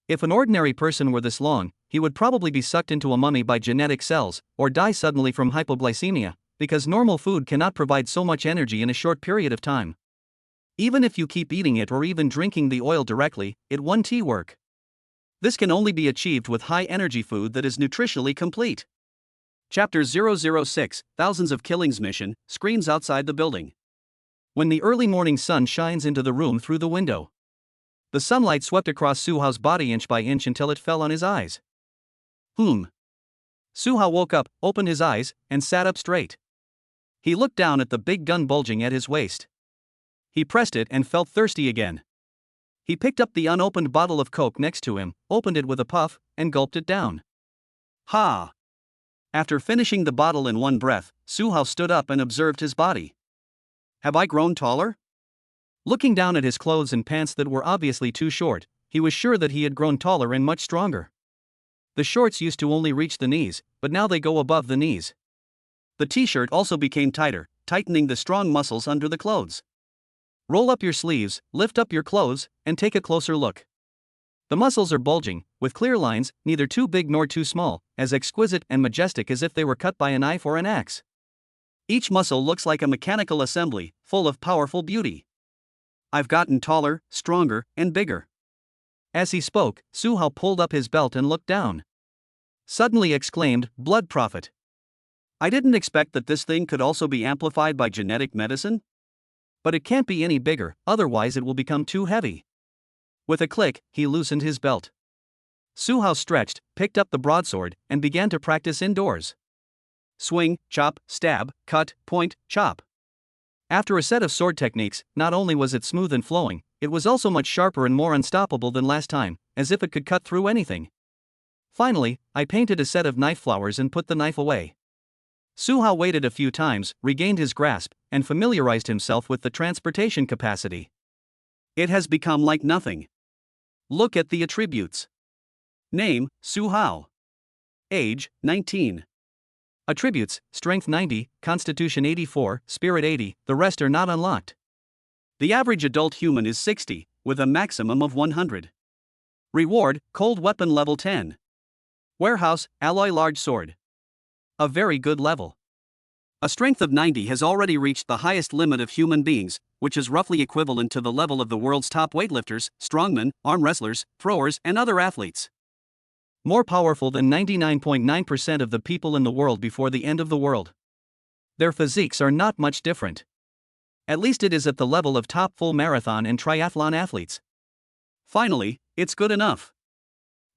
If an ordinary person were this long, he would probably be sucked into a mummy by genetic cells, or die suddenly from hypoglycemia, because normal food cannot provide so much energy in a short period of time. Even if you keep eating it or even drinking the oil directly, it won't work. This can only be achieved with high-energy food that is nutritionally complete. Chapter 006, Thousands of Killings Mission, screams outside the building. When the early morning sun shines into the room through the window, the sunlight swept across Suha's body inch by inch until it fell on his eyes. Suha woke up, opened his eyes, and sat up straight. He looked down at the big gun bulging at his waist. He pressed it and felt thirsty again. He picked up the unopened bottle of Coke next to him, opened it with a puff, and gulped it down. Ha! After finishing the bottle in one breath, Suha stood up and observed his body. Have I grown taller? Looking down at his clothes and pants that were obviously too short, he was sure that he had grown taller and much stronger. The shorts used to only reach the knees, but now they go above the knees. The t-shirt also became tighter, tightening the strong muscles under the clothes. Roll up your sleeves, lift up your clothes, and take a closer look. The muscles are bulging, with clear lines, neither too big nor too small, as exquisite and majestic as if they were cut by a knife or an axe. Each muscle looks like a mechanical assembly, full of powerful beauty. I've gotten taller, stronger, and bigger. As he spoke, Suha pulled up his belt and looked down. Suddenly exclaimed, Blood Prophet. I didn't expect that this thing could also be amplified by genetic medicine. But it can't be any bigger, otherwise it will become too heavy. With a click, he loosened his belt. Suha stretched, picked up the broadsword, and began to practice indoors. Swing, chop, stab, cut, point, chop. After a set of sword techniques, not only was it smooth and flowing, it was also much sharper and more unstoppable than last time, as if it could cut through anything. Finally, I painted a set of knife flowers and put the knife away. Suha waited a few times, regained his grasp, and familiarized himself with the transportation capacity. It has become like nothing. Look at the attributes. Name, Suha. Age, 19. Attributes, Strength 90, Constitution 84, Spirit 80, the rest are not unlocked. The average adult human is 60, with a maximum of 100. Reward, Cold Weapon Level 10. Warehouse, Alloy Large Sword. A very good level. A strength of 90 has already reached the highest limit of human beings, which is roughly equivalent to the level of the world's top weightlifters, strongmen, arm wrestlers, throwers, and other athletes. More powerful than 99.9% of the people in the world before the end of the world. Their physiques are not much different. At least it is at the level of top full marathon and triathlon athletes. Finally, it's good enough.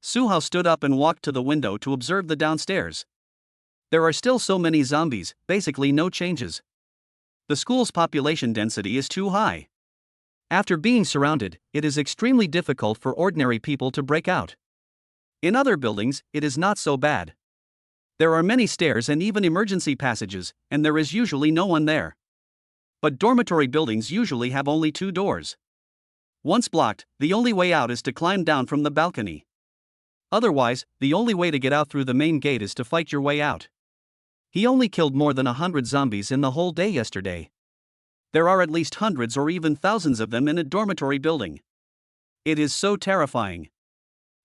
Suha stood up and walked to the window to observe the downstairs. There are still so many zombies, basically no changes. the school's population density is too high. After being surrounded, it is extremely difficult for ordinary people to break out. In other buildings, it is not so bad. There are many stairs and even emergency passages, and there is usually no one there. But dormitory buildings usually have only 2 doors. Once blocked, the only way out is to climb down from the balcony. Otherwise, the only way to get out through the main gate is to fight your way out. He only killed more than 100 zombies in the whole day yesterday. There are at least hundreds or even thousands of them in a dormitory building. It is so terrifying.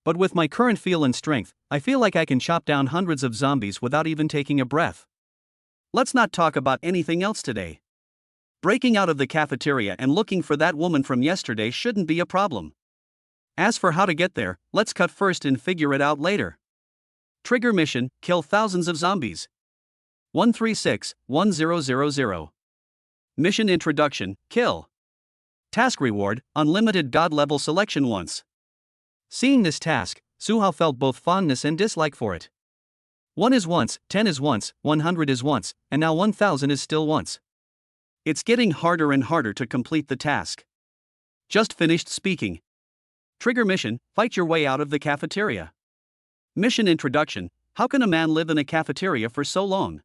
But with my current feel and strength, I feel like I can chop down hundreds of zombies without even taking a breath. Let's not talk about anything else today. Breaking out of the cafeteria and looking for that woman from yesterday shouldn't be a problem. As for how to get there, let's cut first and figure it out later. Trigger mission: kill thousands of zombies. 136-1000. Mission introduction: kill. Task reward: unlimited god level selection once. Seeing this task, Suhao felt both fondness and dislike for it. 1 is once, 10 is once, 100 is once, and now 1000 is still once. It's getting harder and harder to complete the task. Just finished speaking. Trigger mission: fight your way out of the cafeteria. Mission introduction: how can a man live in a cafeteria for so long?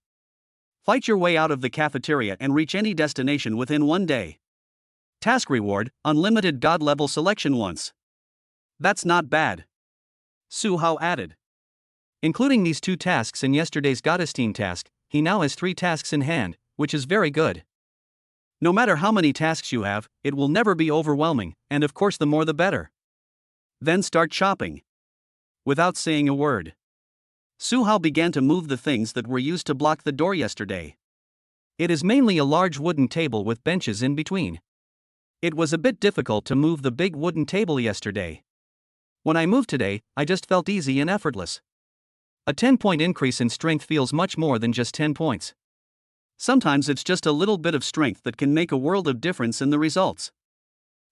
Fight your way out of the cafeteria and reach any destination within 1 day. Task reward: unlimited god level selection once. That's not bad. Suhao added. Including these 2 tasks in yesterday's goddess team task, he now has 3 tasks in hand, which is very good. No matter how many tasks you have, it will never be overwhelming, and of course the more the better. Then start chopping. Without saying a word, Suhao began to move the things that were used to block the door yesterday. It is mainly a large wooden table with benches in between. It was a bit difficult to move the big wooden table yesterday. When I moved today, I just felt easy and effortless. A 10-point increase in strength feels much more than just 10 points. Sometimes it's just a little bit of strength that can make a world of difference in the results.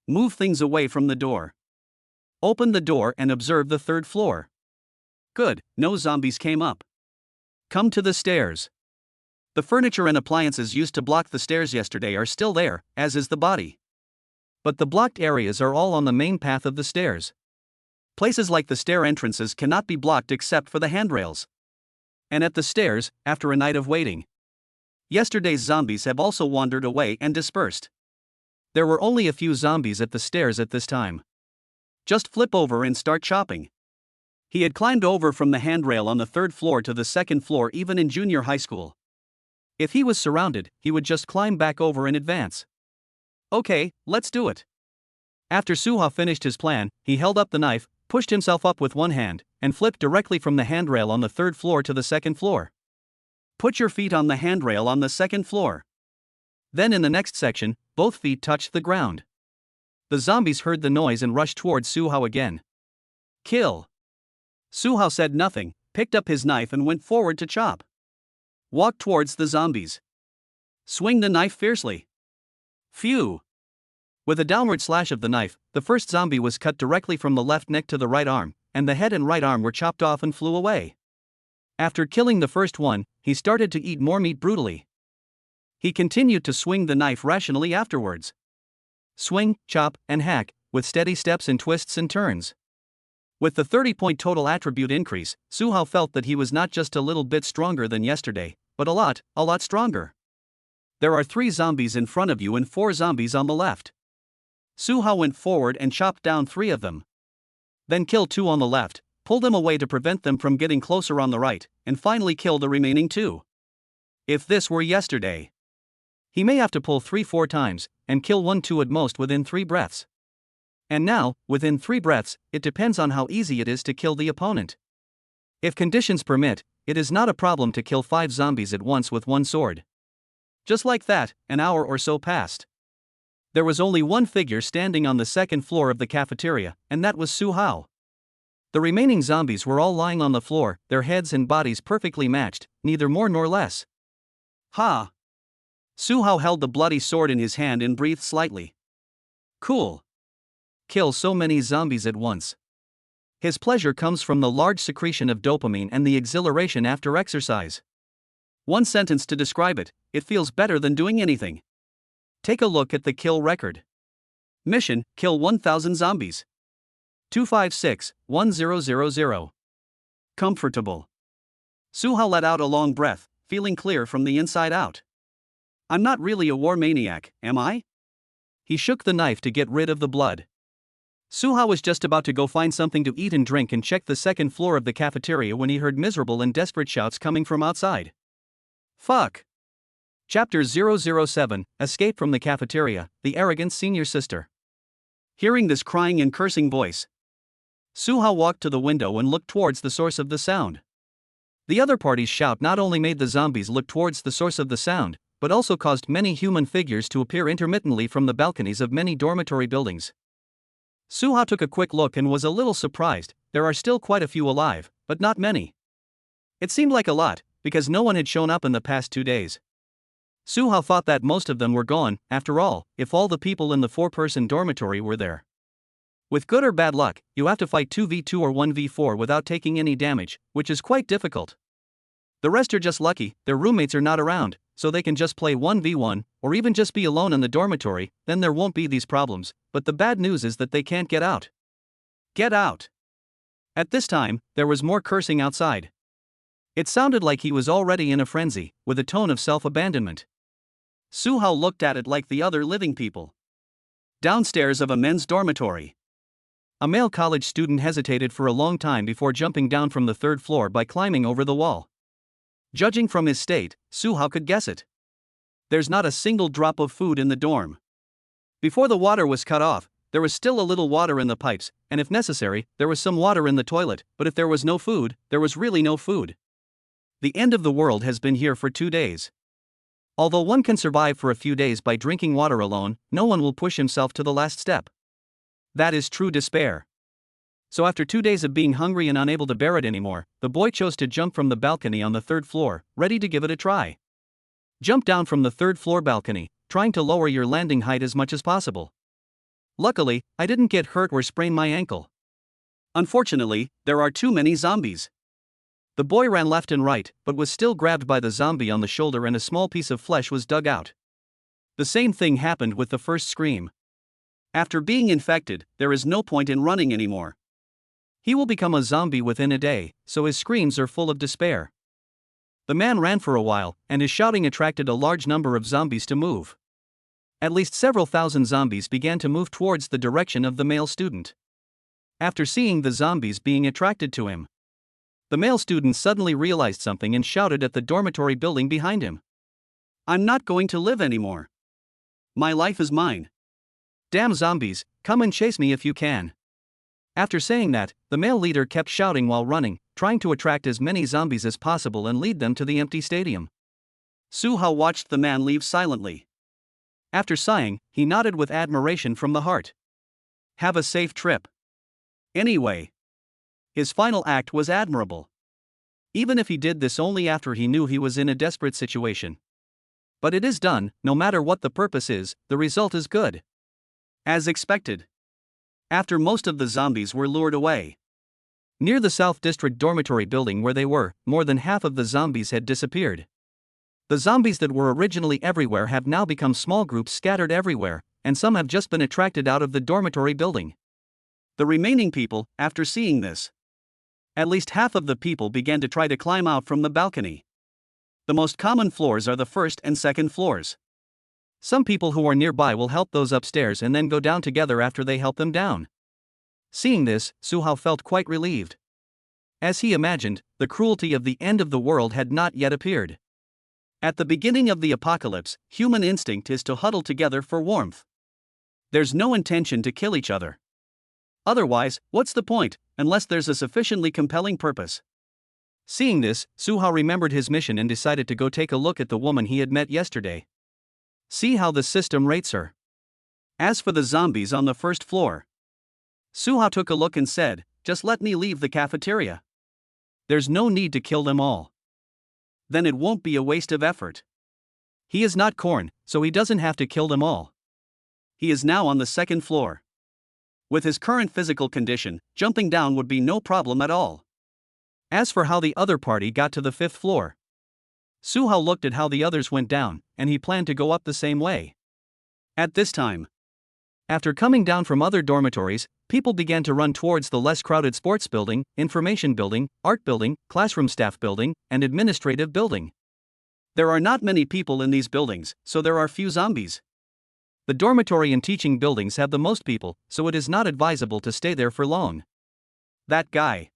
Move things away from the door. Open the door and observe the 3rd floor. Good, no zombies came up. Come to the stairs. The furniture and appliances used to block the stairs yesterday are still there, as is the body. But the blocked areas are all on the main path of the stairs. Places like the stair entrances cannot be blocked except for the handrails. And at the stairs, after a night of waiting, yesterday's zombies have also wandered away and dispersed. There were only a few zombies at the stairs at this time. Just flip over and start chopping. He had climbed over from the handrail on the 3rd floor to the 2nd floor even in junior high school. If he was surrounded, he would just climb back over in advance. Okay, let's do it. After Suhao finished his plan, he held up the knife, pushed himself up with one hand, and flipped directly from the handrail on the 3rd floor to the 2nd floor. Put your feet on the handrail on the 2nd floor. Then in the next section, both feet touched the ground. The zombies heard the noise and rushed towards Suhao again. Kill. Suhao said nothing, picked up his knife and went forward to chop. Walk towards the zombies. Swing the knife fiercely. Phew. With a downward slash of the knife, the first zombie was cut directly from the left neck to the right arm, and the head and right arm were chopped off and flew away. After killing the first one, he started to eat more meat brutally. He continued to swing the knife rationally afterwards. Swing, chop, and hack, with steady steps and twists and turns. With the 30-point total attribute increase, Suhao felt that he was not just a little bit stronger than yesterday, but a lot stronger. There are 3 zombies in front of you and 4 zombies on the left. Suhao went forward and chopped down 3 of them. Then killed 2 on the left, pulled them away to prevent them from getting closer on the right, and finally killed the remaining 2. If this were yesterday, he may have to pull 3-4 times, and kill 1-2 at most within 3 breaths. And now, within 3 breaths, it depends on how easy it is to kill the opponent. If conditions permit, it is not a problem to kill 5 zombies at once with 1 sword. Just like that, an hour or so passed. There was only one figure standing on the 2nd floor of the cafeteria, and that was Suhao. The remaining zombies were all lying on the floor, their heads and bodies perfectly matched, neither more nor less. Ha! Suhao held the bloody sword in his hand and breathed slightly. Cool. Kill so many zombies at once. His pleasure comes from the large secretion of dopamine and the exhilaration after exercise. One sentence to describe it: it feels better than doing anything. Take a look at the kill record. Mission: kill 1000 zombies. 256-1000. Comfortable. Suhao let out a long breath, feeling clear from the inside out. I'm not really a war maniac, am I? He shook the knife to get rid of the blood. Suhao was just about to go find something to eat and drink and check the second floor of the cafeteria when he heard miserable and desperate shouts coming from outside. Fuck. Chapter 007, Escape from the Cafeteria, the Arrogant Senior Sister. Hearing this crying and cursing voice, Suhao walked to the window and looked towards the source of the sound. The other party's shout not only made the zombies look towards the source of the sound, but also caused many human figures to appear intermittently from the balconies of many dormitory buildings. Suhao took a quick look and was a little surprised. There are still quite a few alive, but not many. It seemed like a lot, because no one had shown up in the past 2 days. Suhao thought that most of them were gone, after all, if all the people in the 4-person dormitory were there. With good or bad luck, you have to fight 2v2 or 1v4 without taking any damage, which is quite difficult. The rest are just lucky, their roommates are not around, so they can just play 1v1, or even just be alone in the dormitory, then there won't be these problems, but the bad news is that they can't get out. Get out! At this time, there was more cursing outside. It sounded like he was already in a frenzy, with a tone of self-abandonment. Suhao looked at it like the other living people. Downstairs of a men's dormitory. A male college student hesitated for a long time before jumping down from the 3rd floor by climbing over the wall. Judging from his state, Suhao could guess it. There's not a single drop of food in the dorm. Before the water was cut off, there was still a little water in the pipes, and if necessary, there was some water in the toilet, but if there was no food, there was really no food. The end of the world has been here for 2 days. Although one can survive for a few days by drinking water alone, no one will push himself to the last step. That is true despair. So after 2 days of being hungry and unable to bear it anymore, the boy chose to jump from the balcony on the 3rd floor, ready to give it a try. Jump down from the 3rd floor balcony, trying to lower your landing height as much as possible. Luckily, I didn't get hurt or sprain my ankle. Unfortunately, there are too many zombies. The boy ran left and right, but was still grabbed by the zombie on the shoulder and a small piece of flesh was dug out. The same thing happened with the first scream. After being infected, there is no point in running anymore. He will become a zombie within a day, so his screams are full of despair. The man ran for a while, and his shouting attracted a large number of zombies to move. At least several thousand zombies began to move towards the direction of the male student. After seeing the zombies being attracted to him, the male student suddenly realized something and shouted at the dormitory building behind him. I'm not going to live anymore. My life is mine. Damn zombies, come and chase me if you can. After saying that, the male leader kept shouting while running, trying to attract as many zombies as possible and lead them to the empty stadium. Suhao watched the man leave silently. After sighing, he nodded with admiration from the heart. Have a safe trip. Anyway. His final act was admirable. Even if he did this only after he knew he was in a desperate situation. But it is done, no matter what the purpose is, the result is good. As expected. After most of the zombies were lured away. Near the South District dormitory building where they were, more than half of the zombies had disappeared. The zombies that were originally everywhere have now become small groups scattered everywhere, and some have just been attracted out of the dormitory building. The remaining people, after seeing this, at least half of the people began to try to climb out from the balcony. The most common floors are the 1st and 2nd floors. Some people who are nearby will help those upstairs and then go down together after they help them down. Seeing this, Suhao felt quite relieved. As he imagined, the cruelty of the end of the world had not yet appeared. At the beginning of the apocalypse, human instinct is to huddle together for warmth. There's no intention to kill each other. Otherwise, what's the point, unless there's a sufficiently compelling purpose? Seeing this, Suhao remembered his mission and decided to go take a look at the woman he had met yesterday. See how the system rates her. As for the zombies on the 1st floor, Suhao took a look and said, just let me leave the cafeteria. There's no need to kill them all. Then it won't be a waste of effort. He is not Korn, so he doesn't have to kill them all. He is now on the 2nd floor. With his current physical condition, jumping down would be no problem at all. As for how the other party got to the 5th floor, Suhao looked at how the others went down, and he planned to go up the same way. At this time, after coming down from other dormitories, people began to run towards the less crowded sports building, information building, art building, classroom staff building, and administrative building. There are not many people in these buildings, so there are few zombies. The dormitory and teaching buildings have the most people, so it is not advisable to stay there for long. That guy.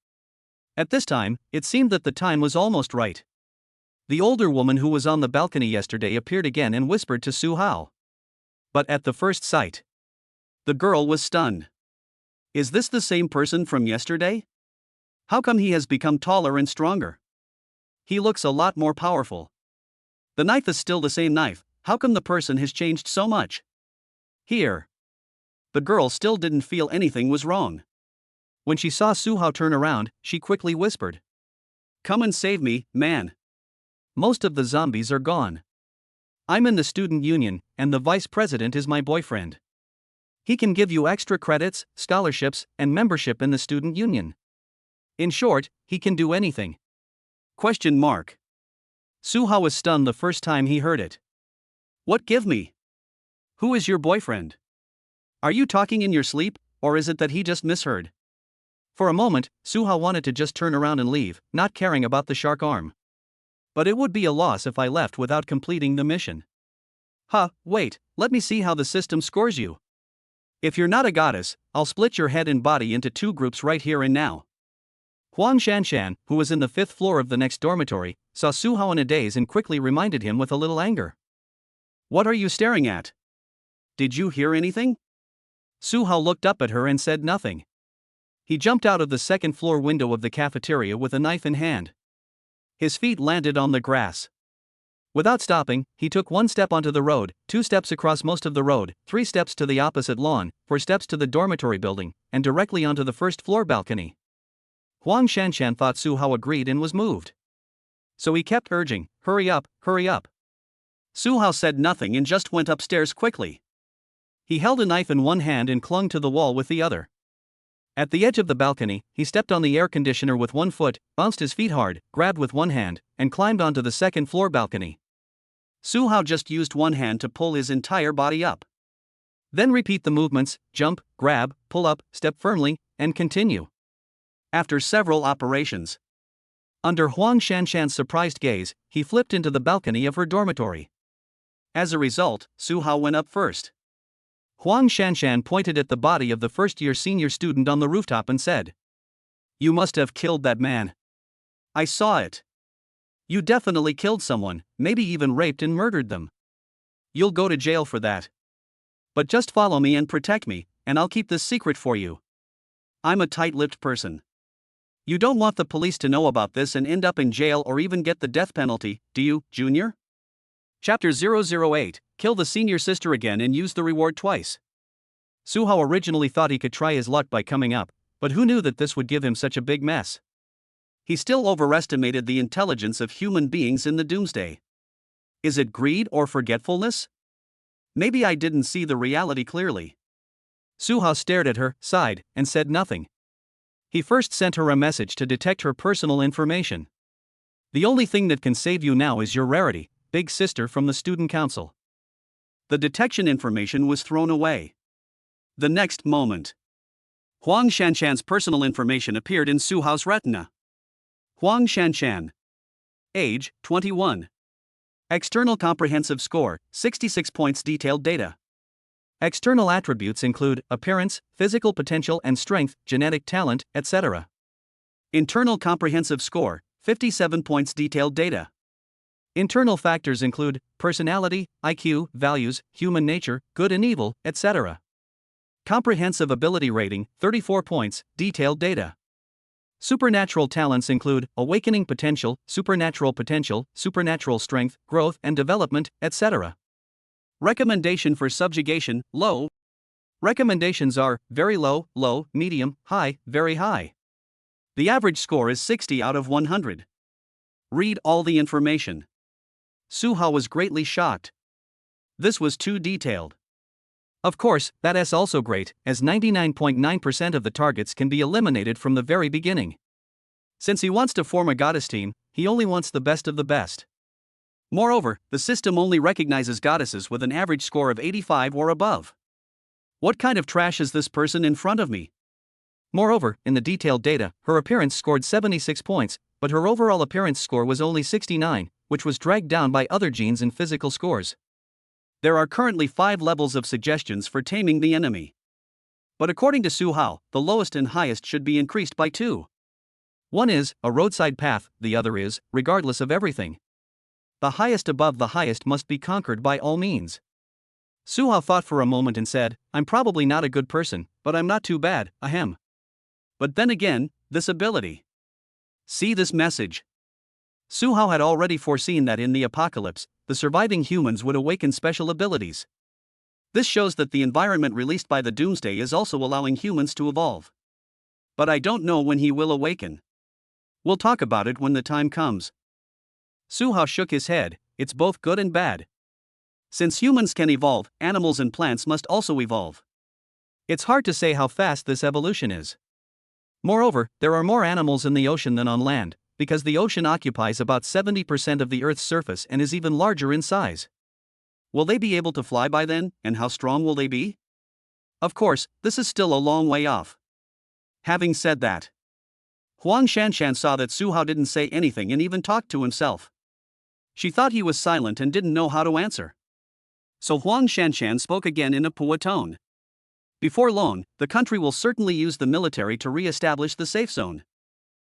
At this time, it seemed that the time was almost right. The older woman who was on the balcony yesterday appeared again and whispered to Su Hao. But at the first sight, the girl was stunned. Is this the same person from yesterday? How come he has become taller and stronger? He looks a lot more powerful. The knife is still the same knife, how come the person has changed so much? Here. The girl still didn't feel anything was wrong. When she saw Su Hao turn around, she quickly whispered, "Come and save me, man. Most of the zombies are gone. I'm in the student union, and the vice president is my boyfriend. He can give you extra credits, scholarships, and membership in the student union. In short, he can do anything." Question mark. Su Hao was stunned the first time he heard it. What give me? Who is your boyfriend? Are you talking in your sleep, or is it that he just misheard? For a moment, Su Hao wanted to just turn around and leave, not caring about the shark arm. But it would be a loss if I left without completing the mission. Wait, let me see how the system scores you. If you're not a goddess, I'll split your head and body into two groups right here and now. Huang Shanshan, who was in the 5th floor of the next dormitory, saw Su Hao in a daze and quickly reminded him with a little anger. What are you staring at? Did you hear anything? Su Hao looked up at her and said nothing. He jumped out of the 2nd floor window of the cafeteria with a knife in hand. His feet landed on the grass. Without stopping, he took 1 step onto the road, 2 steps across most of the road, 3 steps to the opposite lawn, 4 steps to the dormitory building, and directly onto the 1st floor balcony. Huang Shanshan thought Su Hao agreed and was moved. So he kept urging, hurry up, hurry up. Su Hao said nothing and just went upstairs quickly. He held a knife in one hand and clung to the wall with the other. At the edge of the balcony, he stepped on the air conditioner with 1 foot, bounced his feet hard, grabbed with 1 hand, and climbed onto the 2nd floor balcony. Su Hao just used 1 hand to pull his entire body up. Then repeat the movements, jump, grab, pull up, step firmly, and continue. After several operations, under Huang Shanshan's surprised gaze, he flipped into the balcony of her dormitory. As a result, Su Hao went up first. Huang Shanshan pointed at the body of the first-year senior student on the rooftop and said, "You must have killed that man. I saw it. You definitely killed someone, maybe even raped and murdered them. You'll go to jail for that. But just follow me and protect me, and I'll keep this secret for you. I'm a tight-lipped person. You don't want the police to know about this and end up in jail or even get the death penalty, do you, Junior?" Chapter 008, Kill the senior sister again and use the reward twice. Su Hao originally thought he could try his luck by coming up, but who knew that this would give him such a big mess? He still overestimated the intelligence of human beings in the doomsday. Is it greed or forgetfulness? Maybe I didn't see the reality clearly. Su Hao stared at her, sighed, and said nothing. He first sent her a message to detect her personal information. The only thing that can save you now is your rarity, big sister from the student council. The detection information was thrown away. The next moment, Huang Shanshan's personal information appeared in Su Hao's retina. Huang Shanshan. Age, 21. External comprehensive score, 66 points. Detailed data. External attributes include appearance, physical potential and strength, genetic talent, etc. Internal comprehensive score, 57 points. Detailed data. Internal factors include personality, IQ, values, human nature, good and evil, etc. Comprehensive ability rating, 34 points. Detailed data. Supernatural talents include awakening potential, supernatural strength, growth and development, etc. Recommendation for subjugation, low. Recommendations are very low, low, medium, high, very high. The average score is 60 out of 100. Read all the information. Su Hao was greatly shocked. This was too detailed. Of course, that's also great, as 99.9% of the targets can be eliminated from the very beginning. Since he wants to form a goddess team, he only wants the best of the best. Moreover, the system only recognizes goddesses with an average score of 85 or above. What kind of trash is this person in front of me? Moreover, in the detailed data, her appearance scored 76 points, but her overall appearance score was only 69, which was dragged down by other genes and physical scores. There are currently 5 levels of suggestions for taming the enemy. But according to Su Hao, the lowest and highest should be increased by 2. One is a roadside path, the other is regardless of everything. The highest above the highest must be conquered by all means. Su Hao thought for a moment and said, I'm probably not a good person, but I'm not too bad, ahem. But then again, this ability. See this message. Su Hao had already foreseen that in the apocalypse, the surviving humans would awaken special abilities. This shows that the environment released by the Doomsday is also allowing humans to evolve. But I don't know when he will awaken. We'll talk about it when the time comes. Su Hao shook his head, it's both good and bad. Since humans can evolve, animals and plants must also evolve. It's hard to say how fast this evolution is. Moreover, there are more animals in the ocean than on land, because the ocean occupies about 70% of the Earth's surface and is even larger in size. Will they be able to fly by then, and how strong will they be? Of course, this is still a long way off. Having said that, Huang Shanshan saw that Su Hao didn't say anything and even talked to himself. She thought he was silent and didn't know how to answer. So Huang Shanshan spoke again in a Pua tone. Before long, the country will certainly use the military to re-establish the safe zone.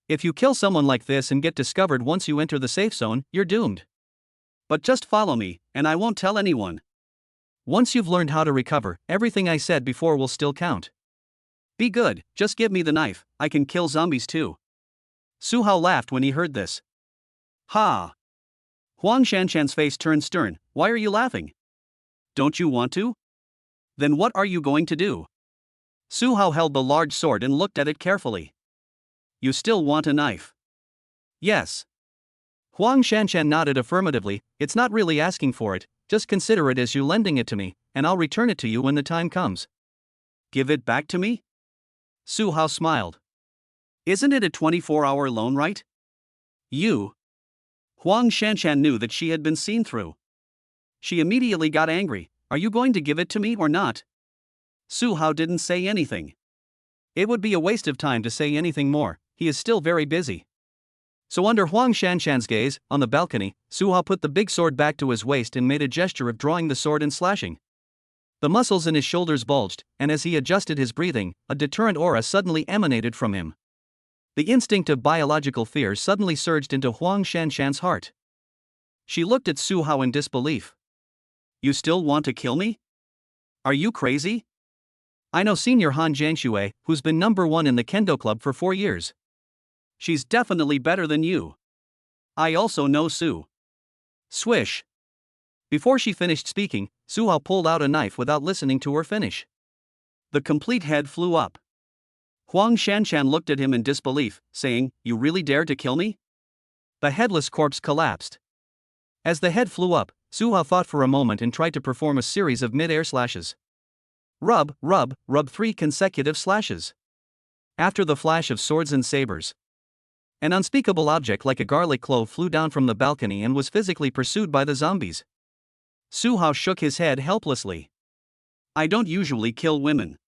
If you kill someone like this and get discovered once you enter the safe zone, you're doomed. But just follow me, and I won't tell anyone. Once you've learned how to recover, everything I said before will still count. Be good, just give me the knife, I can kill zombies too. Su Hao laughed when he heard this. Ha! Huang Shanshan's face turned stern, why are you laughing? Don't you want to? Then what are you going to do? Su Hao held the large sword and looked at it carefully. You still want a knife? Yes. Huang Shanshan nodded affirmatively, it's not really asking for it, just consider it as you lending it to me, and I'll return it to you when the time comes. Give it back to me? Su Hao smiled. Isn't it a 24-hour loan, right? You. Huang Shanshan knew that she had been seen through. She immediately got angry, are you going to give it to me or not? Su Hao didn't say anything. It would be a waste of time to say anything more, he is still very busy. So under Huang Shanshan's gaze, on the balcony, Su Hao put the big sword back to his waist and made a gesture of drawing the sword and slashing. The muscles in his shoulders bulged, and as he adjusted his breathing, a deterrent aura suddenly emanated from him. The instinct of biological fear suddenly surged into Huang Shanshan's heart. She looked at Su Hao in disbelief. You still want to kill me? Are you crazy? I know Senior Han Jiangxue, who's been #1 in the Kendo Club for 4 years. She's definitely better than you. I also know Su. Swish. Before she finished speaking, Su Hao pulled out a knife without listening to her finish. The complete head flew up. Huang Shanshan looked at him in disbelief, saying, you really dare to kill me? The headless corpse collapsed. As the head flew up, Su Hao thought for a moment and tried to perform a series of mid-air slashes. Rub, 3 consecutive slashes. After the flash of swords and sabers, an unspeakable object like a garlic clove flew down from the balcony and was physically pursued by the zombies. Su Hao shook his head helplessly. I don't usually kill women.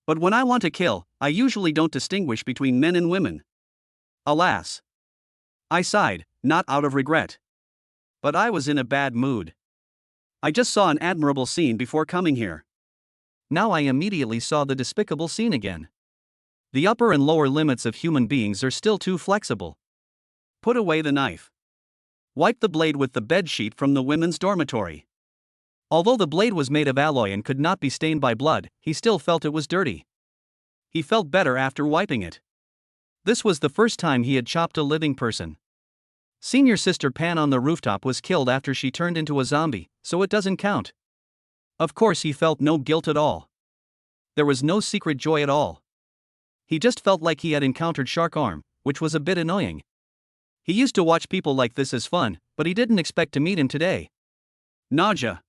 But when I want to kill, I usually don't distinguish between men and women. Alas. I sighed, not out of regret. But I was in a bad mood. I just saw an admirable scene before coming here. Now I immediately saw the despicable scene again. The upper and lower limits of human beings are still too flexible. Put away the knife. Wipe the blade with the bed sheet from the women's dormitory. Although the blade was made of alloy and could not be stained by blood, he still felt it was dirty. He felt better after wiping it. This was the first time he had chopped a living person. Senior Sister Pan on the rooftop was killed after she turned into a zombie, so it doesn't count. Of course he felt no guilt at all. There was no secret joy at all. He just felt like he had encountered Shark Arm, which was a bit annoying. He used to watch people like this as fun, but he didn't expect to meet him today. Nausea.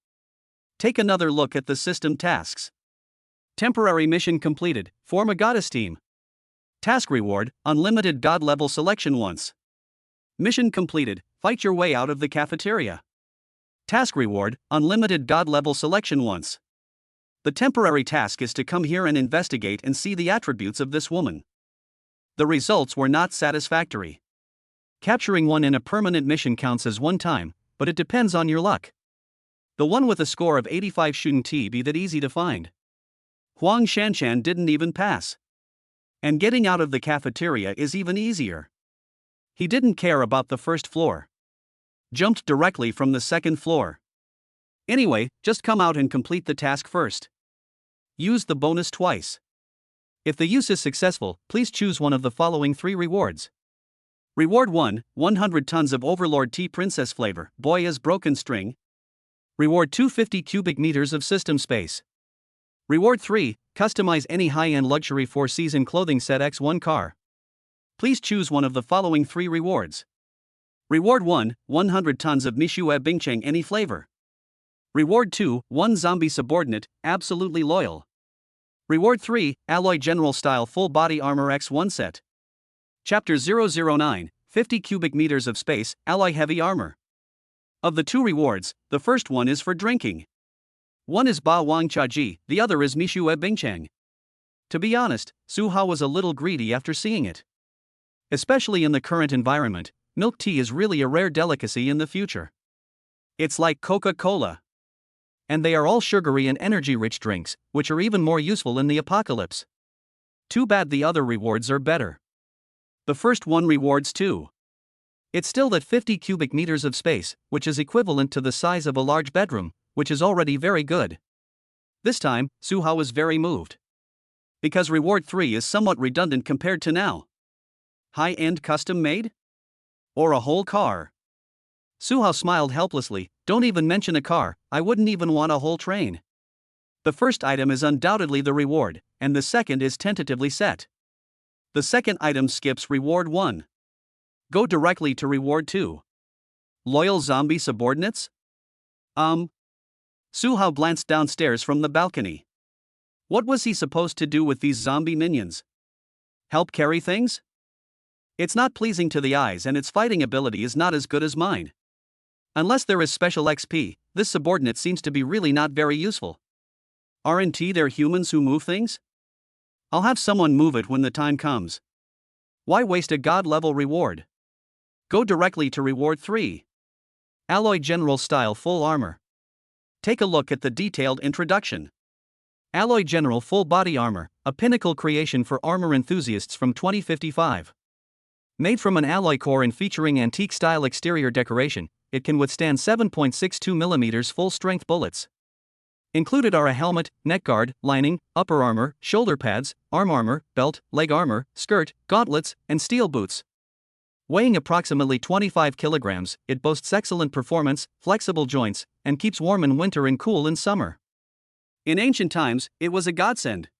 Take another look at the system tasks. Temporary mission completed, form a goddess team. Task reward, unlimited god level selection once. Mission completed, Fight your way out of the cafeteria. Task reward, unlimited god level selection once. The temporary task is to come here and investigate and see the attributes of this woman. The results were not satisfactory. Capturing one in a permanent mission counts as one time, but it depends on your luck. The one with a score of 85 shouldn't be that easy to find. Huang Shanshan didn't even pass. And getting out of the cafeteria is even easier. He didn't care about the first floor. Jumped directly from the second floor. Anyway, just come out and complete the task first. Use the bonus twice. If the use is successful, please choose one of the following 3 rewards. Reward 1, 100 tons of Overlord Tea Princess flavor, Boya's broken string. Reward 2, 50 cubic meters of system space. Reward 3, customize any high-end luxury 4-season clothing set X1 car. Please choose one of the following 3 rewards. Reward 1, 100 tons of Mishue Bingcheng any flavor. Reward 2, 1 zombie subordinate, absolutely loyal. Reward 3, Alloy General Style Full Body Armor X1 set. Chapter 009, 50 cubic meters of space, Alloy Heavy Armor. Of the 2 rewards, the first one is for drinking. One is Ba Wang Chaji, the other is Mishue Bingcheng. To be honest, Su Hao was a little greedy after seeing it. Especially in the current environment, milk tea is really a rare delicacy in the future. It's like Coca-Cola. And they are all sugary and energy-rich drinks, which are even more useful in the apocalypse. Too bad the other rewards are better. The first one rewards 2. It's still that 50 cubic meters of space, which is equivalent to the size of a large bedroom, which is already very good. This time, Su Hao was very moved. Because reward 3 is somewhat redundant compared to now. High-end custom-made? Or a whole car? Su Hao smiled helplessly. Don't even mention a car, I wouldn't even want a whole train. The first item is undoubtedly the reward, and the second is tentatively set. The second item skips reward 1. Go directly to reward 2. Loyal zombie subordinates? Su Hao glanced downstairs from the balcony. What was he supposed to do with these zombie minions? Help carry things? It's not pleasing to the eyes and its fighting ability is not as good as mine. Unless there is special XP, this subordinate seems to be really not very useful. Aren't there humans who move things? I'll have someone move it when the time comes. Why waste a god-level reward? Go directly to reward 3. Alloy General Style Full Armor. Take a look at the detailed introduction. Alloy General Full Body Armor, a pinnacle creation for armor enthusiasts from 2055. Made from an alloy core and featuring antique-style exterior decoration, it can withstand 7.62mm full-strength bullets. Included are a helmet, neck guard, lining, upper armor, shoulder pads, arm armor, belt, leg armor, skirt, gauntlets, and steel boots. Weighing approximately 25 kilograms, it boasts excellent performance, flexible joints, and keeps warm in winter and cool in summer. In ancient times, it was a godsend.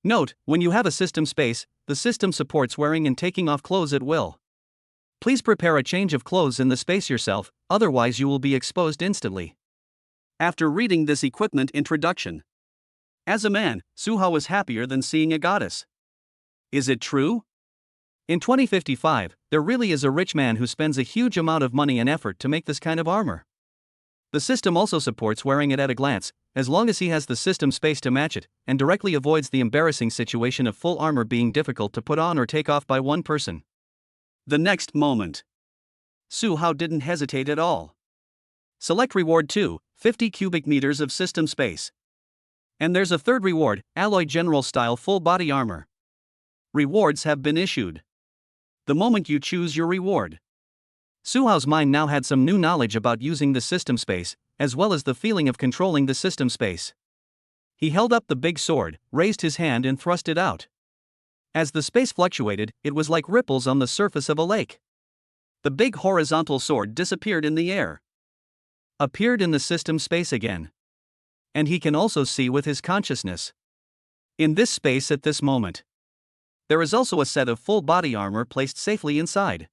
Note, when you have a system space, the system supports wearing and taking off clothes at will. Please prepare a change of clothes in the space yourself, otherwise you will be exposed instantly. After reading this equipment introduction, as a man, Su Hao was happier than seeing a goddess. Is it true? In 2055, there really is a rich man who spends a huge amount of money and effort to make this kind of armor. The system also supports wearing it at a glance, as long as he has the system space to match it, and directly avoids the embarrassing situation of full armor being difficult to put on or take off by one person. The next moment, Su Hao didn't hesitate at all. Select reward 2, 50 cubic meters of system space. And there's a third reward, Alloy General Style Full Body Armor. Rewards have been issued. The moment you choose your reward. Su Hao's mind now had some new knowledge about using the system space, as well as the feeling of controlling the system space. He held up the big sword, raised his hand and thrust it out. As the space fluctuated, it was like ripples on the surface of a lake. The big horizontal sword disappeared in the air. Appeared in the system space again. And he can also see with his consciousness. In this space at this moment. There is also a set of full body armor placed safely inside.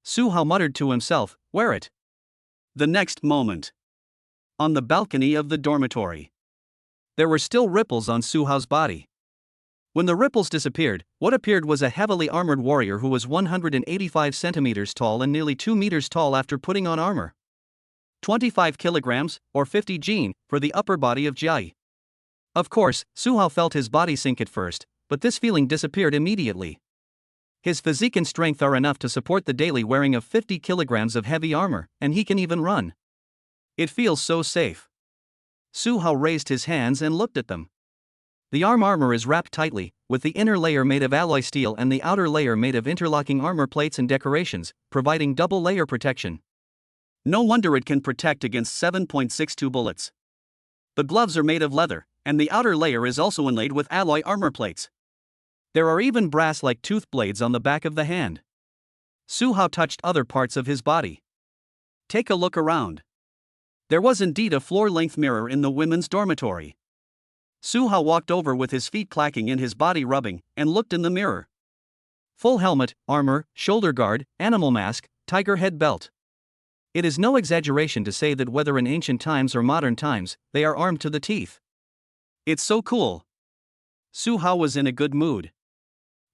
Su Hao muttered to himself, wear it. The next moment. On the balcony of the dormitory. There were still ripples on Su Hao's body. When the ripples disappeared, what appeared was a heavily armored warrior who was 185 centimeters tall and nearly 2 meters tall after putting on armor. 25 kilograms, or 50 jin, for the upper body of Jai. Of course, Suhao felt his body sink at first, but this feeling disappeared immediately. His physique and strength are enough to support the daily wearing of 50 kilograms of heavy armor, and he can even run. It feels so safe. Suhao raised his hands and looked at them. The armor is wrapped tightly, with the inner layer made of alloy steel and the outer layer made of interlocking armor plates and decorations, providing double layer protection. No wonder it can protect against 7.62 bullets. The gloves are made of leather, and the outer layer is also inlaid with alloy armor plates. There are even brass-like tooth blades on the back of the hand. Suhao touched other parts of his body. Take a look around. There was indeed a floor-length mirror in the women's dormitory. Suhao walked over with his feet clacking and his body rubbing, and looked in the mirror. Full helmet, armor, shoulder guard, animal mask, tiger head belt. It is no exaggeration to say that whether in ancient times or modern times, they are armed to the teeth. It's so cool. Suhao was in a good mood.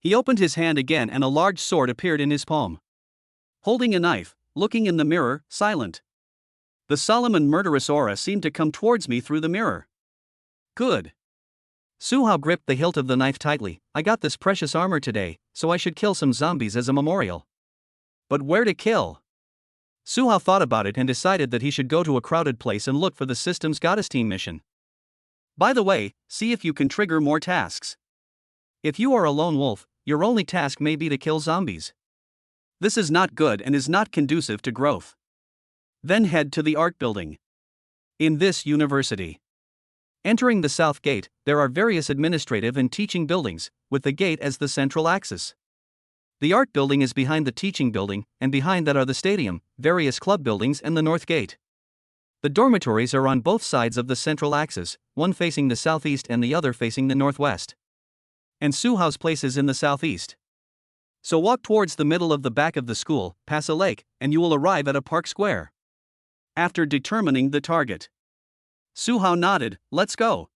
He opened his hand again and a large sword appeared in his palm. Holding a knife, looking in the mirror, silent. The solemn and murderous aura seemed to come towards me through the mirror. Good. Suhao gripped the hilt of the knife tightly. I got this precious armor today, so I should kill some zombies as a memorial. But where to kill? Suhao thought about it and decided that he should go to a crowded place and look for the system's goddess team mission. By the way, see if you can trigger more tasks. If you are a lone wolf, your only task may be to kill zombies. This is not good and is not conducive to growth. Then head to the art building. In this university. Entering the south gate, there are various administrative and teaching buildings, with the gate as the central axis. The art building is behind the teaching building, and behind that are the stadium, various club buildings and the north gate. The dormitories are on both sides of the central axis, one facing the southeast and the other facing the northwest. And Suhao's place is in the southeast. So walk towards the middle of the back of the school, pass a lake, and you will arrive at a park square. After determining the target, Suhao nodded, let's go.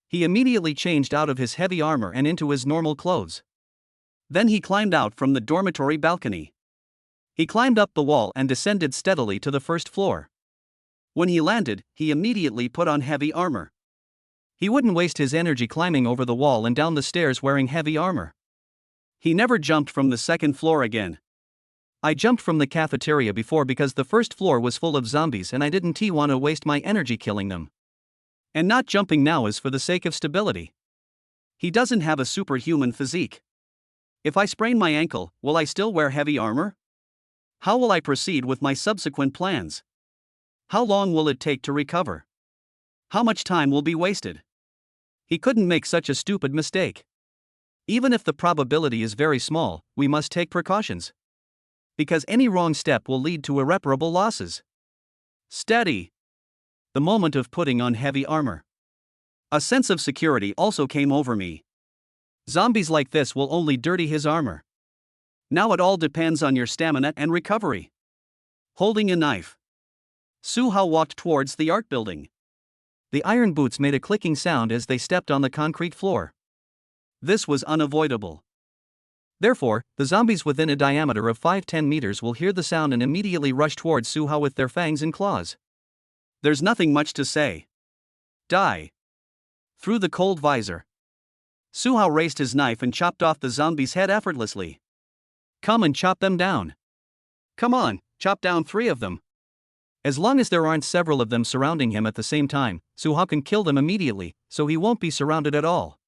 He immediately changed out of his heavy armor and into his normal clothes. Then he climbed out from the dormitory balcony. He climbed up the wall and descended steadily to the first floor. When he landed, he immediately put on heavy armor. He wouldn't waste his energy climbing over the wall and down the stairs wearing heavy armor. He never jumped from the second floor again. I jumped from the cafeteria before because the first floor was full of zombies and I didn't want to waste my energy killing them. And not jumping now is for the sake of stability. He doesn't have a superhuman physique. If I sprain my ankle, will I still wear heavy armor? How will I proceed with my subsequent plans? How long will it take to recover? How much time will be wasted? He couldn't make such a stupid mistake. Even if the probability is very small, we must take precautions. Because any wrong step will lead to irreparable losses. Steady. The moment of putting on heavy armor. A sense of security also came over me. Zombies like this will only dirty his armor. Now it all depends on your stamina and recovery. Holding a knife, Suhao walked towards the art building. The iron boots made a clicking sound as they stepped on the concrete floor. This was unavoidable. Therefore, the zombies within a diameter of 5-10 meters will hear the sound and immediately rush towards Suhao with their fangs and claws. There's nothing much to say. Die. Through the cold visor, Suhao raised his knife and chopped off the zombie's head effortlessly. Come and chop them down. Come on, chop down 3 of them. As long as there aren't several of them surrounding him at the same time, Suhao can kill them immediately, so he won't be surrounded at all.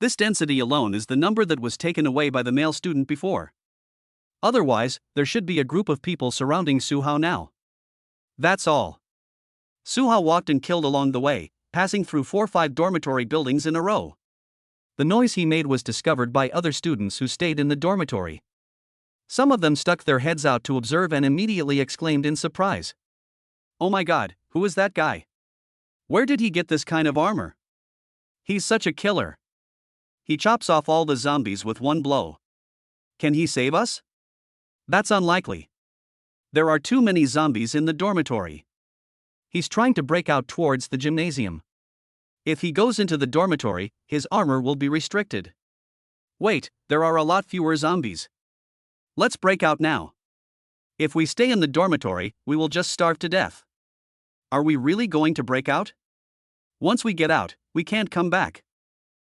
This density alone is the number that was taken away by the male student before. Otherwise, there should be a group of people surrounding Suhao now. That's all. Suhao walked and killed along the way, passing through 4-5 dormitory buildings in a row. The noise he made was discovered by other students who stayed in the dormitory. Some of them stuck their heads out to observe and immediately exclaimed in surprise. Oh my god, who is that guy? Where did he get this kind of armor? He's such a killer. He chops off all the zombies with one blow. Can he save us? That's unlikely. There are too many zombies in the dormitory. He's trying to break out towards the gymnasium. If he goes into the dormitory, his armor will be restricted. Wait, there are a lot fewer zombies. Let's break out now. If we stay in the dormitory, we will just starve to death. Are we really going to break out? Once we get out, we can't come back.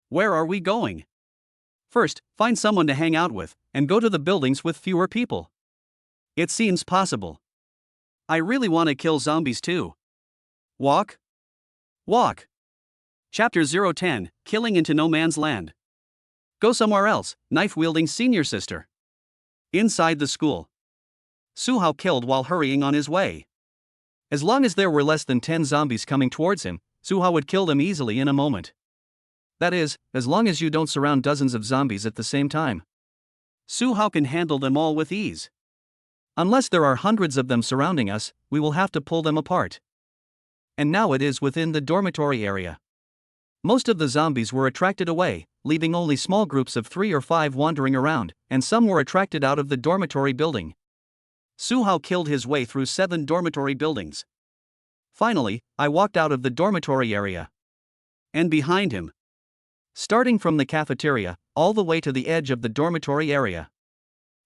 Where are we going? First, find someone to hang out with, and go to the buildings with fewer people. It seems possible. I really want to kill zombies too. Walk? Walk. Chapter 010, Killing into No Man's Land. Go somewhere else, knife-wielding senior sister. Inside the school. Suhao killed while hurrying on his way. As long as there were less than 10 zombies coming towards him, Suhao would kill them easily in a moment. That is, as long as you don't surround dozens of zombies at the same time. Suhao can handle them all with ease. Unless there are hundreds of them surrounding us, we will have to pull them apart. And now it is within the dormitory area. Most of the zombies were attracted away, leaving only small groups of 3 or 5 wandering around, and some were attracted out of the dormitory building. Suhao killed his way through 7 dormitory buildings. Finally, I walked out of the dormitory area. And behind him. Starting from the cafeteria, all the way to the edge of the dormitory area.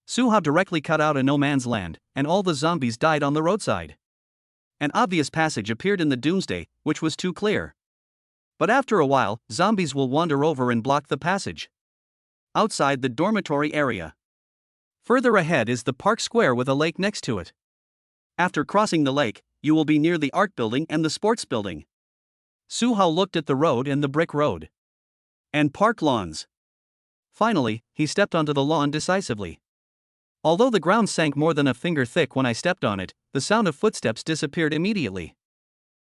Suhao directly cut out a no man's land, and all the zombies died on the roadside. An obvious passage appeared in the doomsday, which was too clear. But after a while, zombies will wander over and block the passage. Outside the dormitory area. Further ahead is the park square with a lake next to it. After crossing the lake, you will be near the art building and the sports building. Suhao looked at the road and the brick road. And park lawns. Finally, he stepped onto the lawn decisively. Although the ground sank more than a finger thick when I stepped on it, the sound of footsteps disappeared immediately.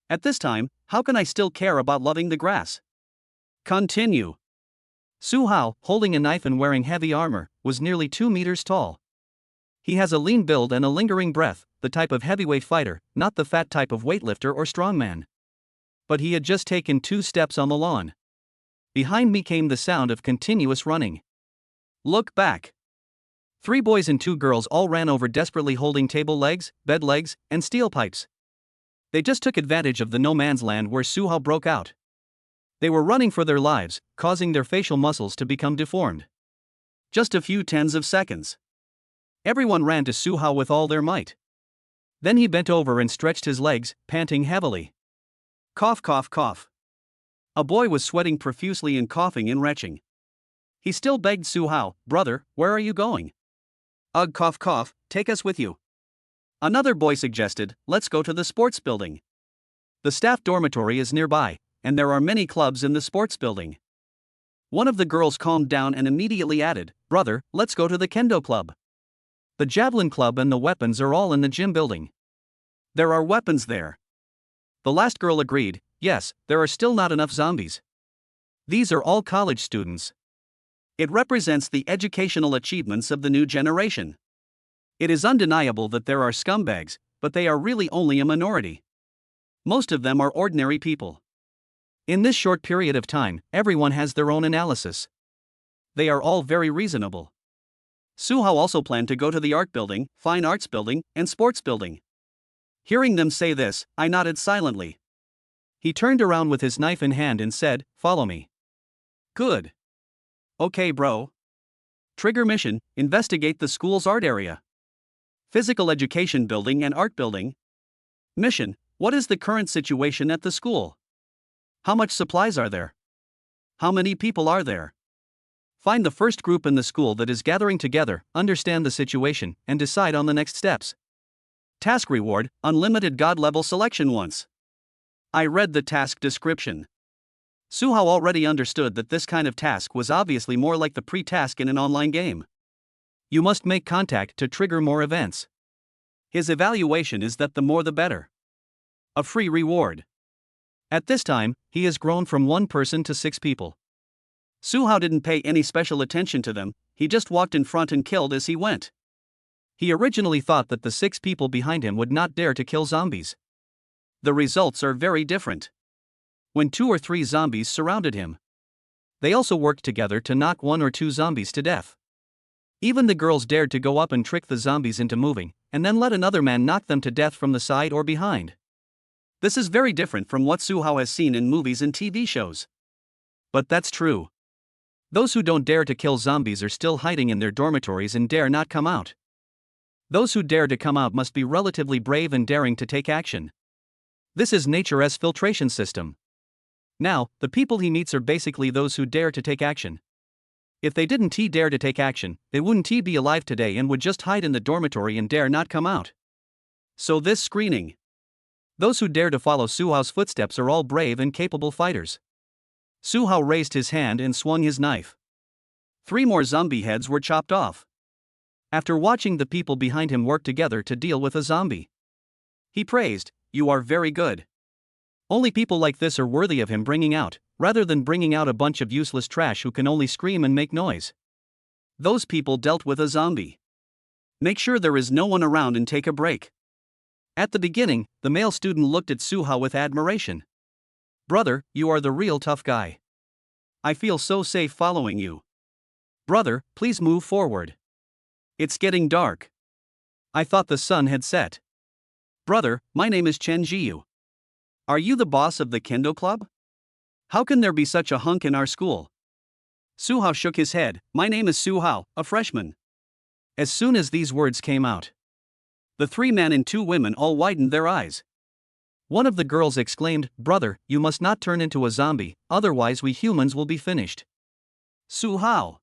At this time, how can I still care about loving the grass? Continue. Suhao, holding a knife and wearing heavy armor, was nearly 2 meters tall. He has a lean build and a lingering breath, the type of heavyweight fighter, not the fat type of weightlifter or strongman. But he had just taken 2 steps on the lawn. Behind me came the sound of continuous running. Look back. 3 boys and 2 girls all ran over desperately holding table legs, bed legs, and steel pipes. They just took advantage of the no man's land where Suhao broke out. They were running for their lives, causing their facial muscles to become deformed. Just a few tens of seconds. Everyone ran to Suhao with all their might. Then he bent over and stretched his legs, panting heavily. Cough, cough, cough. A boy was sweating profusely and coughing and retching. He still begged Suhao, "Brother, where are you going?" "Ugh, cough, cough, take us with you." Another boy suggested, "Let's go to the sports building. The staff dormitory is nearby, and there are many clubs in the sports building." One of the girls calmed down and immediately added, "Brother, let's go to the kendo club. The javelin club and the weapons are all in the gym building. There are weapons there." The last girl agreed, "Yes, there are still not enough zombies. These are all college students. It represents the educational achievements of the new generation. It is undeniable that there are scumbags, but they are really only a minority. Most of them are ordinary people." In this short period of time, everyone has their own analysis. They are all very reasonable. Suhao also planned to go to the art building, fine arts building, and sports building. Hearing them say this, I nodded silently. He turned around with his knife in hand and said, "Follow me." Good. Okay, bro. Trigger mission, investigate the school's art area. Physical education building and art building. Mission, what is the current situation at the school? How much supplies are there? How many people are there? Find the first group in the school that is gathering together, understand the situation, and decide on the next steps. Task reward, unlimited god level selection once. I read the task description. Suhao already understood that this kind of task was obviously more like the pre-task in an online game. You must make contact to trigger more events. His evaluation is that the more the better. A free reward. At this time, he has grown from 1 person to 6 people. Suhao didn't pay any special attention to them, he just walked in front and killed as he went. He originally thought that the 6 people behind him would not dare to kill zombies. The results are very different. When 2 or 3 zombies surrounded him, they also worked together to knock 1 or 2 zombies to death. Even the girls dared to go up and trick the zombies into moving, and then let another man knock them to death from the side or behind. This is very different from what Suhao has seen in movies and TV shows. But that's true. Those who don't dare to kill zombies are still hiding in their dormitories and dare not come out. Those who dare to come out must be relatively brave and daring to take action. This is nature's filtration system. Now, the people he meets are basically those who dare to take action. If they didn't dare to take action, they wouldn't be alive today and would just hide in the dormitory and dare not come out. So this screening. Those who dare to follow Suhao's footsteps are all brave and capable fighters. Suhao raised his hand and swung his knife. 3 more zombie heads were chopped off. After watching the people behind him work together to deal with a zombie, he praised, "You are very good. Only people like this are worthy of him bringing out, rather than bringing out a bunch of useless trash who can only scream and make noise." Those people dealt with a zombie. Make sure there is no one around and take a break. At the beginning, the male student looked at Suhao with admiration. "Brother, you are the real tough guy. I feel so safe following you. Brother, please move forward. It's getting dark. I thought the sun had set. Brother, my name is Chen Jiyu. Are you the boss of the Kendo Club? How can there be such a hunk in our school?" Suhao shook his head. "My name is Suhao, a freshman." As soon as these words came out, the 3 men and 2 women all widened their eyes. One of the girls exclaimed, "Brother, you must not turn into a zombie, otherwise we humans will be finished." "Suhao,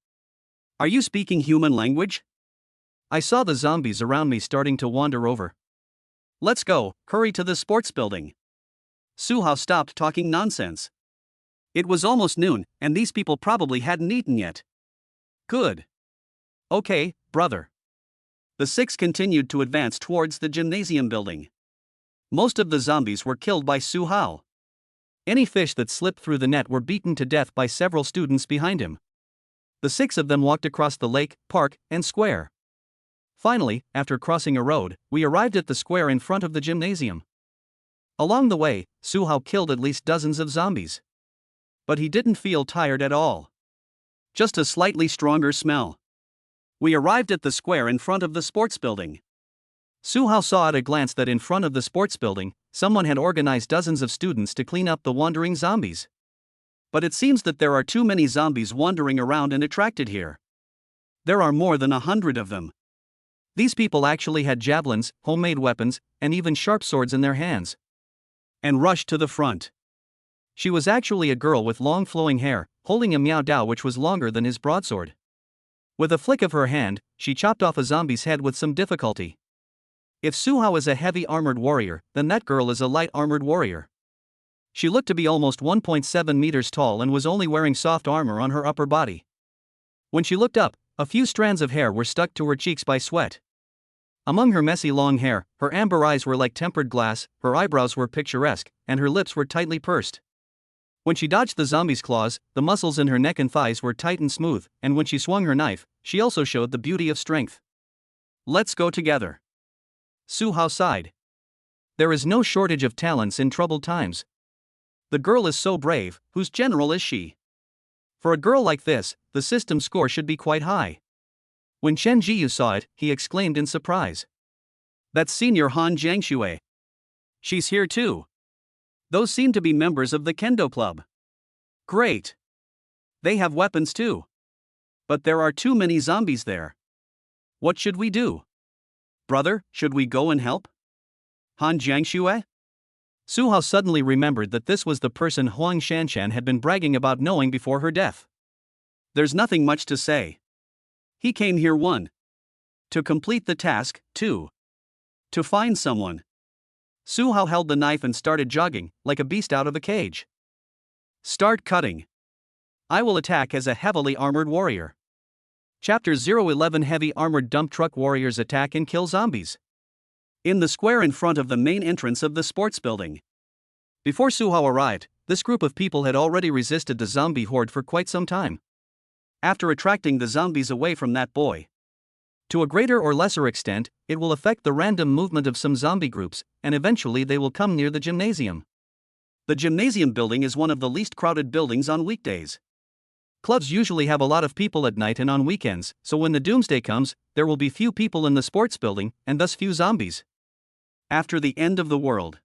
are you speaking human language? I saw the zombies around me starting to wander over. Let's go, hurry to the sports building." Suhao stopped talking nonsense. It was almost noon, and these people probably hadn't eaten yet. Good. Okay, brother. The 6 continued to advance towards the gymnasium building. Most of the zombies were killed by Suhao. Any fish that slipped through the net were beaten to death by several students behind him. The 6 of them walked across the lake, park, and square. Finally, after crossing a road, we arrived at the square in front of the gymnasium. Along the way, Suhao killed at least dozens of zombies. But he didn't feel tired at all. Just a slightly stronger smell. We arrived at the square in front of the sports building. Suhao saw at a glance that in front of the sports building, someone had organized dozens of students to clean up the wandering zombies. But it seems that there are too many zombies wandering around and attracted here. There are more than 100 of them. These people actually had javelins, homemade weapons, and even sharp swords in their hands. And rushed to the front. She was actually a girl with long flowing hair, holding a miao dao which was longer than his broadsword. With a flick of her hand, she chopped off a zombie's head with some difficulty. If Suhao is a heavy armored warrior, then that girl is a light armored warrior. She looked to be almost 1.7 meters tall and was only wearing soft armor on her upper body. When she looked up, a few strands of hair were stuck to her cheeks by sweat. Among her messy long hair, her amber eyes were like tempered glass, her eyebrows were picturesque, and her lips were tightly pursed. When she dodged the zombie's claws, the muscles in her neck and thighs were tight and smooth, and when she swung her knife, she also showed the beauty of strength. "Let's go together." Suhao sighed. There is no shortage of talents in troubled times. The girl is so brave, whose general is she? For a girl like this, the system score should be quite high. When Chen Jiyu saw it, he exclaimed in surprise. "That's Senior Han Jiangxue. She's here too. Those seem to be members of the Kendo Club. Great. They have weapons too. But there are too many zombies there. What should we do? Brother, should we go and help? Han Jiangxue?" Suhao suddenly remembered that this was the person Huang Shanshan had been bragging about knowing before her death. There's nothing much to say. He came here 1. To complete the task, 2. To find someone. Suhao held the knife and started jogging, like a beast out of a cage. Start cutting. I will attack as a heavily armored warrior. Chapter 011 Heavy Armored Dump Truck Warriors Attack and Kill Zombies. In the square in front of the main entrance of the sports building. Before Suhao arrived, this group of people had already resisted the zombie horde for quite some time. After attracting the zombies away from that boy, to a greater or lesser extent, it will affect the random movement of some zombie groups, and eventually they will come near the gymnasium. The gymnasium building is one of the least crowded buildings on weekdays. Clubs usually have a lot of people at night and on weekends, so when the doomsday comes, there will be few people in the sports building, and thus few zombies. After the end of the world.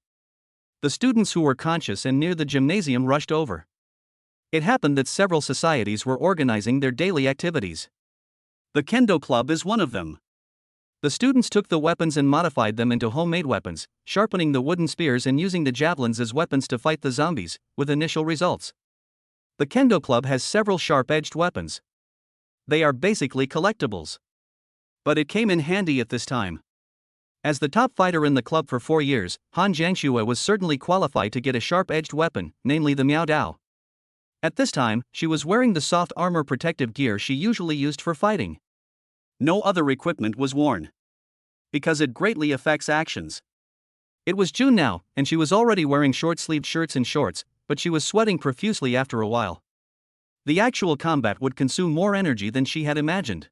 The students who were conscious and near the gymnasium rushed over. It happened that several societies were organizing their daily activities. The Kendo Club is one of them. The students took the weapons and modified them into homemade weapons, sharpening the wooden spears and using the javelins as weapons to fight the zombies, with initial results. The Kendo Club has several sharp-edged weapons. They are basically collectibles. But it came in handy at this time. As the top fighter in the club for 4 years, Han Jiangxue was certainly qualified to get a sharp-edged weapon, namely the Miao Dao. At this time, she was wearing the soft armor protective gear she usually used for fighting. No other equipment was worn. Because it greatly affects actions. It was June now, and she was already wearing short-sleeved shirts and shorts, but she was sweating profusely after a while. The actual combat would consume more energy than she had imagined.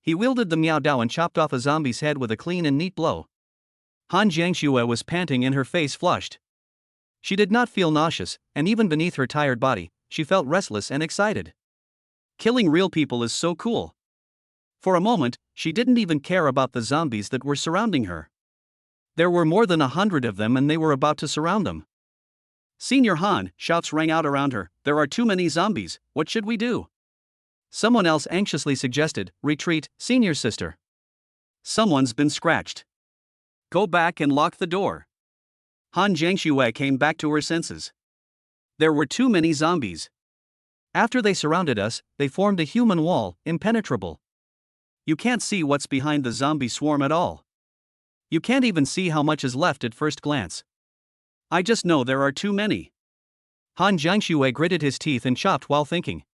He wielded the Miao Dao and chopped off a zombie's head with a clean and neat blow. Han Jiangxue was panting and her face flushed. She did not feel nauseous, and even beneath her tired body, she felt restless and excited. Killing real people is so cool. For a moment, she didn't even care about the zombies that were surrounding her. There were more than 100 of them and they were about to surround them. "Senior Han," shouts rang out around her, "there are too many zombies, what should we do?" Someone else anxiously suggested, "Retreat, senior sister. Someone's been scratched. Go back and lock the door." Han Jiangxue came back to her senses. There were too many zombies. After they surrounded us, they formed a human wall, impenetrable. You can't see what's behind the zombie swarm at all. You can't even see how much is left at first glance. I just know there are too many. Han Jiangxue gritted his teeth and chopped while thinking.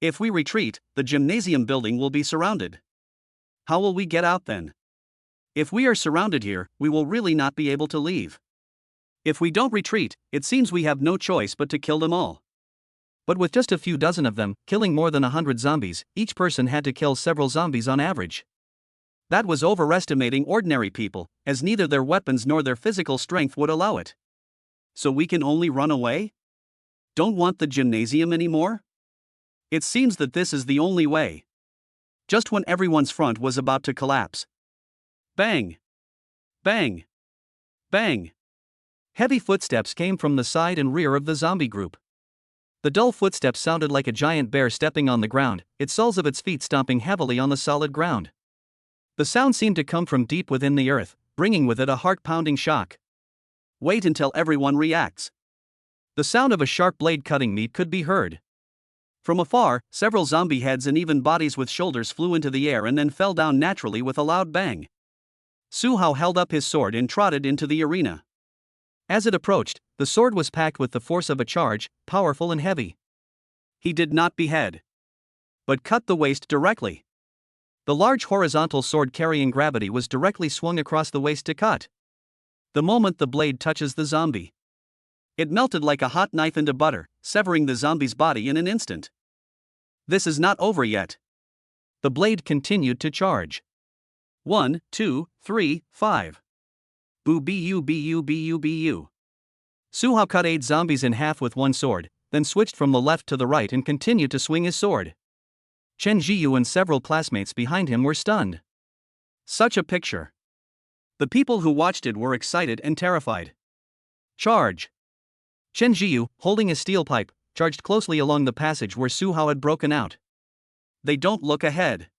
If we retreat, the gymnasium building will be surrounded. How will we get out then? If we are surrounded here, we will really not be able to leave. If we don't retreat, it seems we have no choice but to kill them all. But with just a few dozen of them, killing more than 100 zombies, each person had to kill several zombies on average. That was overestimating ordinary people, as neither their weapons nor their physical strength would allow it. So we can only run away? Don't want the gymnasium anymore? It seems that this is the only way. Just when everyone's front was about to collapse. Bang! Bang! Bang! Heavy footsteps came from the side and rear of the zombie group. The dull footsteps sounded like a giant bear stepping on the ground, its soles of its feet stomping heavily on the solid ground. The sound seemed to come from deep within the earth, bringing with it a heart-pounding shock. Wait until everyone reacts. The sound of a sharp blade cutting meat could be heard. From afar, several zombie heads and even bodies with shoulders flew into the air and then fell down naturally with a loud bang. Su Hao held up his sword and trotted into the arena. As it approached, the sword was packed with the force of a charge, powerful and heavy. He did not behead, but cut the waist directly. The large horizontal sword carrying gravity was directly swung across the waist to cut. The moment the blade touches the zombie, it melted like a hot knife into butter, severing the zombie's body in an instant. This is not over yet. The blade continued to charge. 1, 2, 3, 5. Boo bu bu bu bu. Su Hao cut 8 zombies in half with one sword, then switched from the left to the right and continued to swing his sword. Chen Jiyu and several classmates behind him were stunned. Such a picture. The people who watched it were excited and terrified. Charge! Chen Jiyu, holding a steel pipe, charged closely along the passage where Su Hao had broken out. They don't look ahead.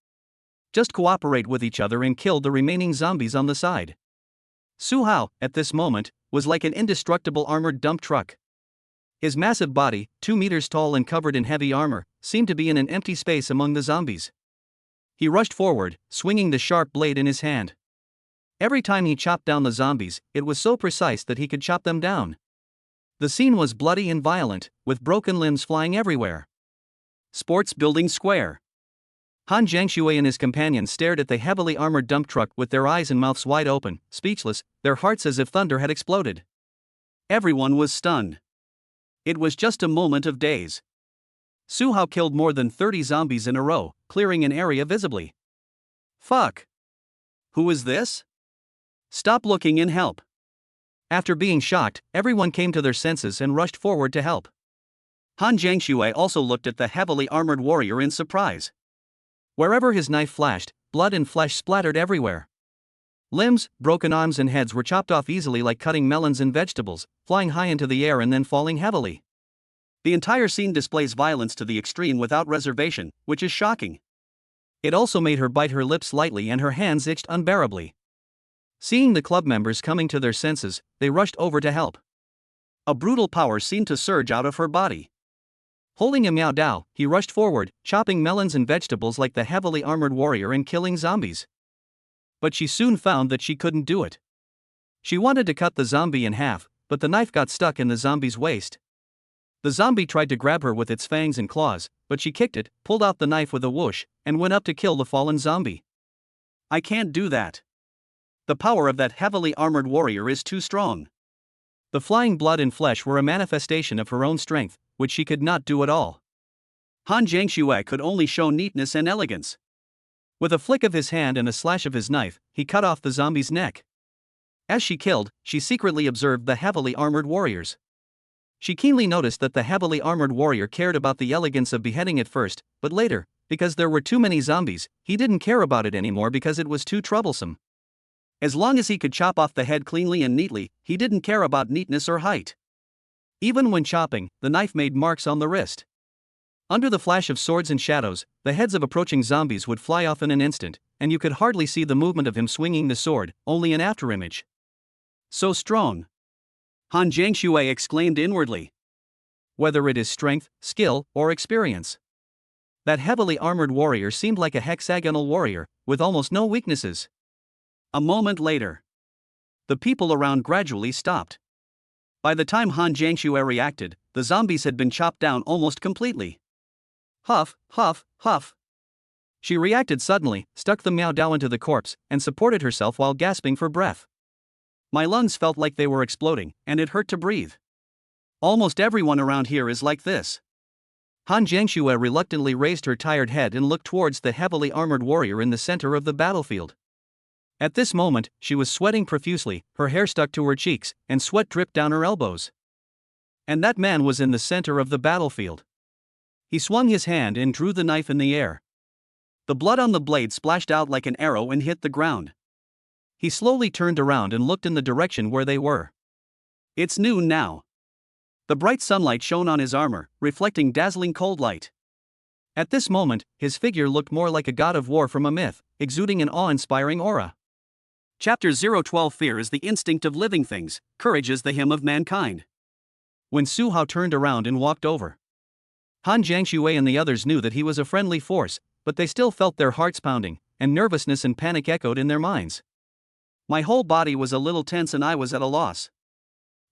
Just cooperate with each other and kill the remaining zombies on the side. Su Hao, at this moment, was like an indestructible armored dump truck. His massive body, 2 meters tall and covered in heavy armor, seemed to be in an empty space among the zombies. He rushed forward, swinging the sharp blade in his hand. Every time he chopped down the zombies, it was so precise that he could chop them down. The scene was bloody and violent, with broken limbs flying everywhere. Sports Building Square. Han Jiangxue and his companions stared at the heavily armored dump truck with their eyes and mouths wide open, speechless, their hearts as if thunder had exploded. Everyone was stunned. It was just a moment of daze. Su Hao killed more than 30 zombies in a row, clearing an area visibly. Fuck! Who is this? Stop looking and help. After being shocked, everyone came to their senses and rushed forward to help. Han Jiangxue also looked at the heavily armored warrior in surprise. Wherever his knife flashed, blood and flesh splattered everywhere. Limbs, broken arms and heads were chopped off easily like cutting melons and vegetables, flying high into the air and then falling heavily. The entire scene displays violence to the extreme without reservation, which is shocking. It also made her bite her lips slightly and her hands itched unbearably. Seeing the club members coming to their senses, they rushed over to help. A brutal power seemed to surge out of her body. Holding a Miao Dao, he rushed forward, chopping melons and vegetables like the heavily armored warrior and killing zombies. But she soon found that she couldn't do it. She wanted to cut the zombie in half, but the knife got stuck in the zombie's waist. The zombie tried to grab her with its fangs and claws, but she kicked it, pulled out the knife with a whoosh, and went up to kill the fallen zombie. I can't do that. The power of that heavily armored warrior is too strong. The flying blood and flesh were a manifestation of her own strength, which she could not do at all. Han Jiangxue could only show neatness and elegance. With a flick of his hand and a slash of his knife, he cut off the zombie's neck. As she killed, she secretly observed the heavily armored warriors. She keenly noticed that the heavily armored warrior cared about the elegance of beheading at first, but later, because there were too many zombies, he didn't care about it anymore because it was too troublesome. As long as he could chop off the head cleanly and neatly, he didn't care about neatness or height. Even when chopping, the knife made marks on the wrist. Under the flash of swords and shadows, the heads of approaching zombies would fly off in an instant, and you could hardly see the movement of him swinging the sword, only an afterimage. So strong! Han Jiangxue exclaimed inwardly. Whether it is strength, skill, or experience. That heavily armored warrior seemed like a hexagonal warrior, with almost no weaknesses. A moment later, the people around gradually stopped. By the time Han Jiangxue reacted, the zombies had been chopped down almost completely. Huff, huff, huff. She reacted suddenly, stuck the Miao Dao into the corpse, and supported herself while gasping for breath. My lungs felt like they were exploding, and it hurt to breathe. Almost everyone around here is like this. Han Jiangxue reluctantly raised her tired head and looked towards the heavily armored warrior in the center of the battlefield. At this moment, she was sweating profusely, her hair stuck to her cheeks, and sweat dripped down her elbows. And that man was in the center of the battlefield. He swung his hand and drew the knife in the air. The blood on the blade splashed out like an arrow and hit the ground. He slowly turned around and looked in the direction where they were. It's noon now. The bright sunlight shone on his armor, reflecting dazzling cold light. At this moment, his figure looked more like a god of war from a myth, exuding an awe-inspiring aura. Chapter 012 Fear is the instinct of living things, courage is the hymn of mankind. When Su Hao turned around and walked over, Han Jiangxue and the others knew that he was a friendly force, but they still felt their hearts pounding, and nervousness and panic echoed in their minds. My whole body was a little tense and I was at a loss.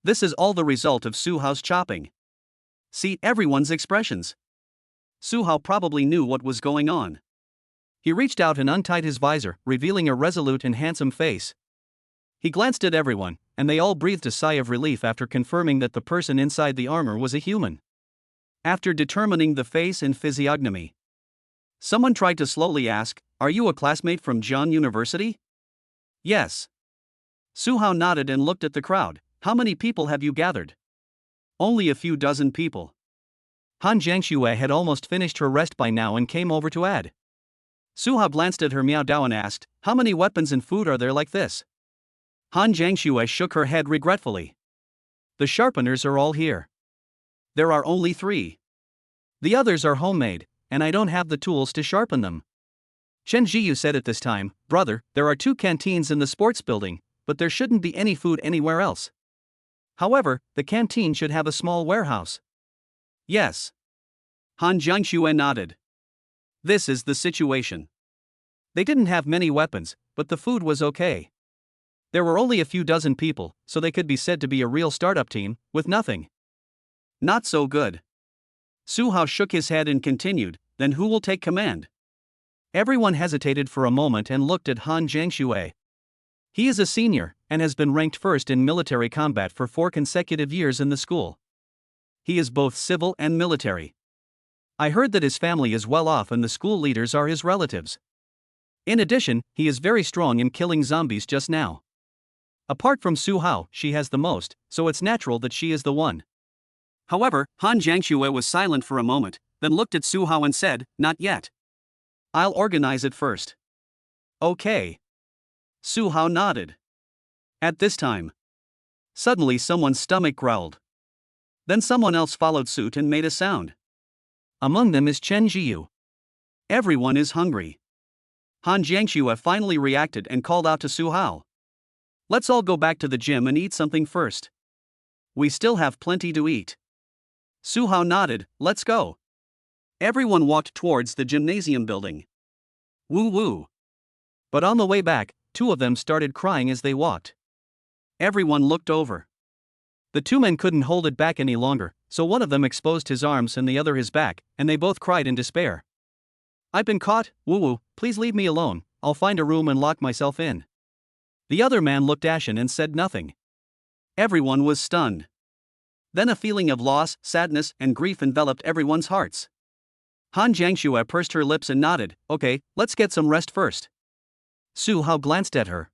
This is all the result of Su Hao's chopping. See everyone's expressions. Su Hao probably knew what was going on. He reached out and untied his visor, revealing a resolute and handsome face. He glanced at everyone, and they all breathed a sigh of relief after confirming that the person inside the armor was a human. After determining the face and physiognomy, someone tried to slowly ask, "Are you a classmate from Jian University?" "Yes." Su Hao nodded and looked at the crowd. "How many people have you gathered?" "Only a few dozen people." Han Jiangxue had almost finished her rest by now and came over to add. Su Hao glanced at her Miao Dao and asked, "How many weapons and food are there like this?" Han Jiangxue shook her head regretfully. "The sharpeners are all here. There are only 3. The others are homemade, and I don't have the tools to sharpen them." Chen Jiyu said at this time, "Brother, there are 2 canteens in the sports building, but there shouldn't be any food anywhere else. However, the canteen should have a small warehouse." "Yes." Han Jiangxue nodded. "This is the situation." They didn't have many weapons, but the food was okay. There were only a few dozen people, so they could be said to be a real startup team, with nothing. Not so good. Su Hao shook his head and continued, "Then who will take command?" Everyone hesitated for a moment and looked at Han Jiangxue. He is a senior, and has been ranked first in military combat for 4 consecutive years in the school. He is both civil and military. I heard that his family is well off and the school leaders are his relatives. In addition, he is very strong in killing zombies just now. Apart from Su Hao, she has the most, so it's natural that she is the one. However, Han Jiangxue was silent for a moment, then looked at Su Hao and said, "Not yet. I'll organize it first." "Okay." Su Hao nodded. At this time, suddenly someone's stomach growled. Then someone else followed suit and made a sound. Among them is Chen Jiu. Everyone is hungry. Han Jiangxue finally reacted and called out to Su Hao. Let's all go back to the gym and eat something first. We still have plenty to eat. Su Hao nodded, let's go. Everyone walked towards the gymnasium building. Woo woo. But on the way back, two of them started crying as they walked. Everyone looked over. The two men couldn't hold it back any longer, so one of them exposed his arms and the other his back, and they both cried in despair. I've been caught, woo woo, please leave me alone, I'll find a room and lock myself in. The other man looked ashen and said nothing. Everyone was stunned. Then a feeling of loss, sadness, and grief enveloped everyone's hearts. Han Jiangxue pursed her lips and nodded, okay, let's get some rest first. Su Hao glanced at her.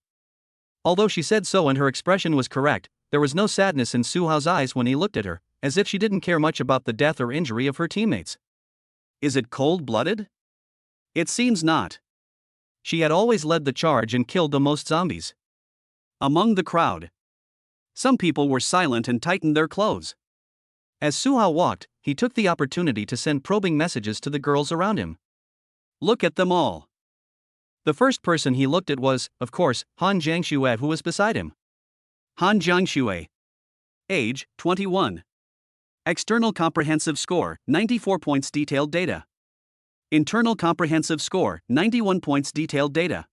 Although she said so and her expression was correct, there was no sadness in Su Hao's eyes when he looked at her, as if she didn't care much about the death or injury of her teammates. Is it cold-blooded? It seems not. She had always led the charge and killed the most zombies. Among the crowd, some people were silent and tightened their clothes. As Su Hao walked, he took the opportunity to send probing messages to the girls around him. Look at them all. The first person he looked at was, of course, Han Jiangxue, who was beside him. Han Jiangxue. Age, 21. External comprehensive score, 94 points detailed data. Internal comprehensive score, 91 points detailed data.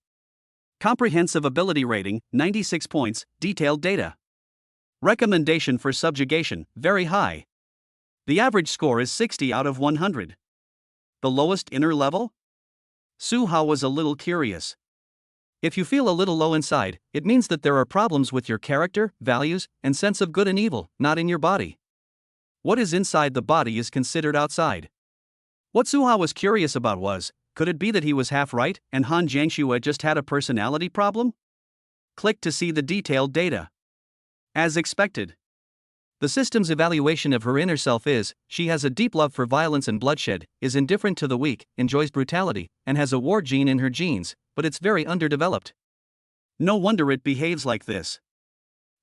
Comprehensive ability rating, 96 points, detailed data. Recommendation for subjugation, very high. The average score is 60 out of 100. The lowest inner level? Su Hao was a little curious. If you feel a little low inside, it means that there are problems with your character, values, and sense of good and evil, not in your body. What is inside the body is considered outside. What Su Hao was curious about was, could it be that he was half right and Han Jiangxue just had a personality problem? Click to see the detailed data. As expected. The system's evaluation of her inner self is, she has a deep love for violence and bloodshed, is indifferent to the weak, enjoys brutality, and has a war gene in her genes, but it's very underdeveloped. No wonder it behaves like this.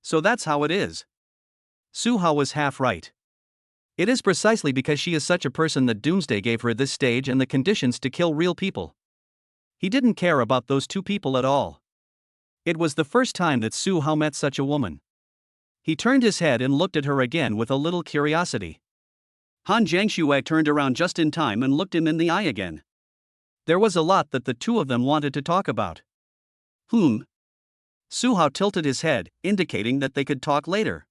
So that's how it is. Su Hao was half right. It is precisely because she is such a person that Doomsday gave her this stage and the conditions to kill real people. He didn't care about those two people at all. It was the first time that Su Hao met such a woman. He turned his head and looked at her again with a little curiosity. Han Jiangxue turned around just in time and looked him in the eye again. There was a lot that the two of them wanted to talk about. Su Hao tilted his head, indicating that they could talk later.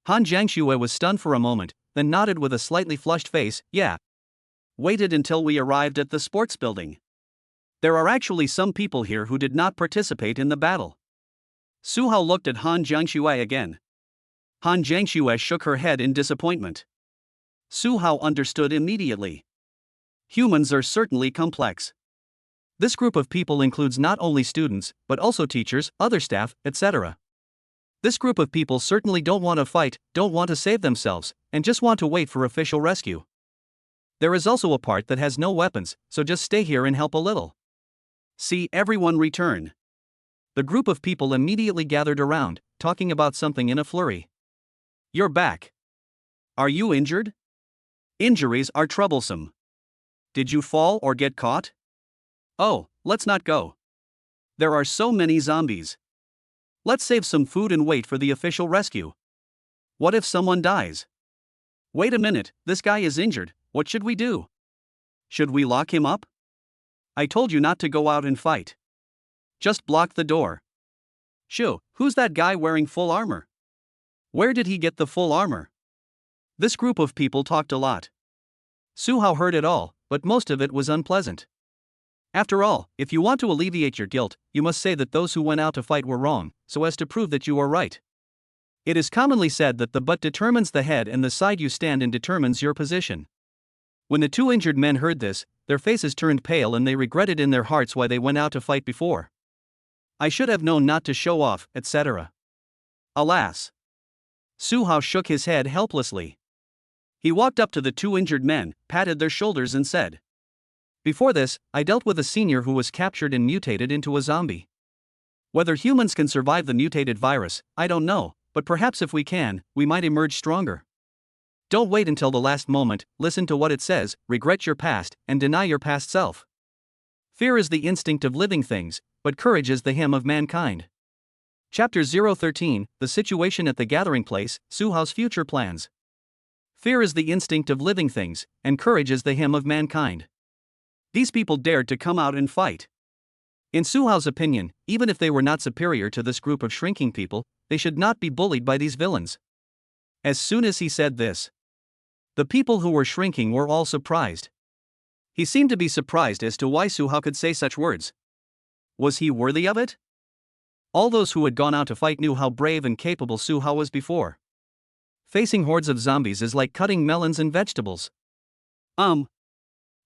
Han Jiangxue was stunned for a moment, then nodded with a slightly flushed face, yeah. Waited until we arrived at the sports building. There are actually some people here who did not participate in the battle. Su Hao looked at Han Jiangxue again. Han Jiangxue shook her head in disappointment. Su Hao understood immediately. Humans are certainly complex. This group of people includes not only students, but also teachers, other staff, etc. This group of people certainly don't want to fight, don't want to save themselves, and just want to wait for official rescue. There is also a part that has no weapons, so just stay here and help a little. See everyone return. The group of people immediately gathered around, talking about something in a flurry. You're back. Are you injured? Injuries are troublesome. Did you fall or get caught? Oh, let's not go. There are so many zombies. Let's save some food and wait for the official rescue. What if someone dies? Wait a minute, this guy is injured, what should we do? Should we lock him up? I told you not to go out and fight. Just block the door. Shoo, who's that guy wearing full armor? Where did he get the full armor? This group of people talked a lot. Su Hao heard it all, but most of it was unpleasant. After all, if you want to alleviate your guilt, you must say that those who went out to fight were wrong, so as to prove that you are right. It is commonly said that the butt determines the head and the side you stand in determines your position. When the two injured men heard this, their faces turned pale and they regretted in their hearts why they went out to fight before. I should have known not to show off, etc. Alas. Su Hao shook his head helplessly. He walked up to the two injured men, patted their shoulders and said, before this, I dealt with a senior who was captured and mutated into a zombie. Whether humans can survive the mutated virus, I don't know, but perhaps if we can, we might emerge stronger. Don't wait until the last moment, listen to what it says, regret your past, and deny your past self. Fear is the instinct of living things, but courage is the hymn of mankind. Chapter 013, The Situation at the Gathering Place, Suhao's Future Plans. Fear is the instinct of living things, and courage is the hymn of mankind. These people dared to come out and fight. In Suhao's opinion, even if they were not superior to this group of shrinking people, they should not be bullied by these villains. As soon as he said this, the people who were shrinking were all surprised. He seemed to be surprised as to why Suhao could say such words. Was he worthy of it? All those who had gone out to fight knew how brave and capable Suhao was before. Facing hordes of zombies is like cutting melons and vegetables.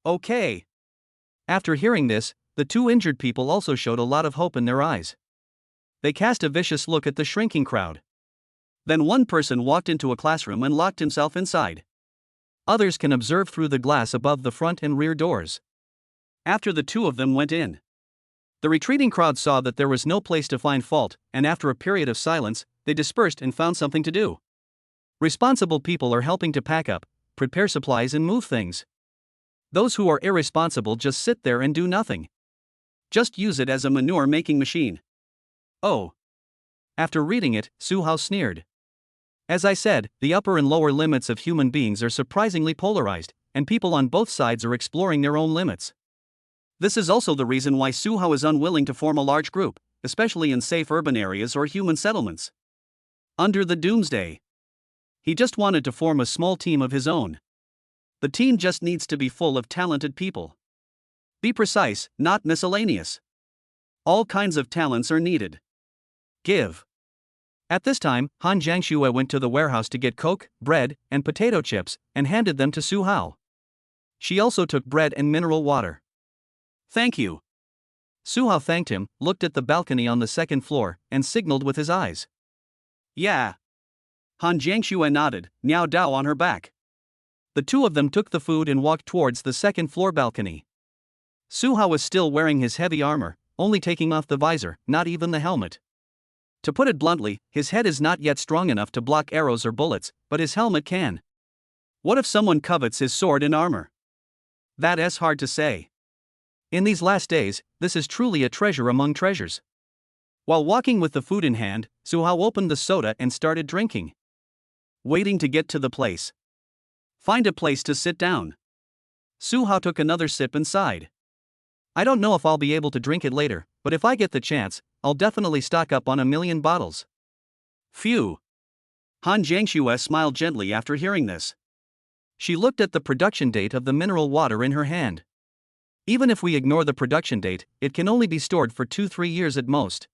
Okay. After hearing this, the two injured people also showed a lot of hope in their eyes. They cast a vicious look at the shrinking crowd. Then one person walked into a classroom and locked himself inside. Others can observe through the glass above the front and rear doors. After the two of them went in, the retreating crowd saw that there was no place to find fault, and after a period of silence, they dispersed and found something to do. Responsible people are helping to pack up, prepare supplies, and move things. Those who are irresponsible just sit there and do nothing. Just use it as a manure-making machine. Oh. After reading it, Suhao sneered. As I said, the upper and lower limits of human beings are surprisingly polarized, and people on both sides are exploring their own limits. This is also the reason why Suhao is unwilling to form a large group, especially in safe urban areas or human settlements. Under the doomsday, he just wanted to form a small team of his own. The team just needs to be full of talented people. Be precise, not miscellaneous. All kinds of talents are needed. Give. At this time, Han Jiangxue went to the warehouse to get Coke, bread, and potato chips, and handed them to Suhao. She also took bread and mineral water. Thank you. Suhao thanked him, looked at the balcony on the second floor, and signaled with his eyes. Yeah. Han Jiangxue nodded, Niao Dao on her back. The two of them took the food and walked towards the second floor balcony. Suhao was still wearing his heavy armor, only taking off the visor, not even the helmet. To put it bluntly, his head is not yet strong enough to block arrows or bullets, but his helmet can. What if someone covets his sword and armor? That is hard to say. In these last days, this is truly a treasure among treasures. While walking with the food in hand, Suhao opened the soda and started drinking. Waiting to get to the place. Find a place to sit down. Suhao took another sip and sighed. I don't know if I'll be able to drink it later, but if I get the chance, I'll definitely stock up on 1,000,000 bottles. Phew. Han Jiangxue smiled gently after hearing this. She looked at the production date of the mineral water in her hand. Even if we ignore the production date, it can only be stored for 2-3 years at most.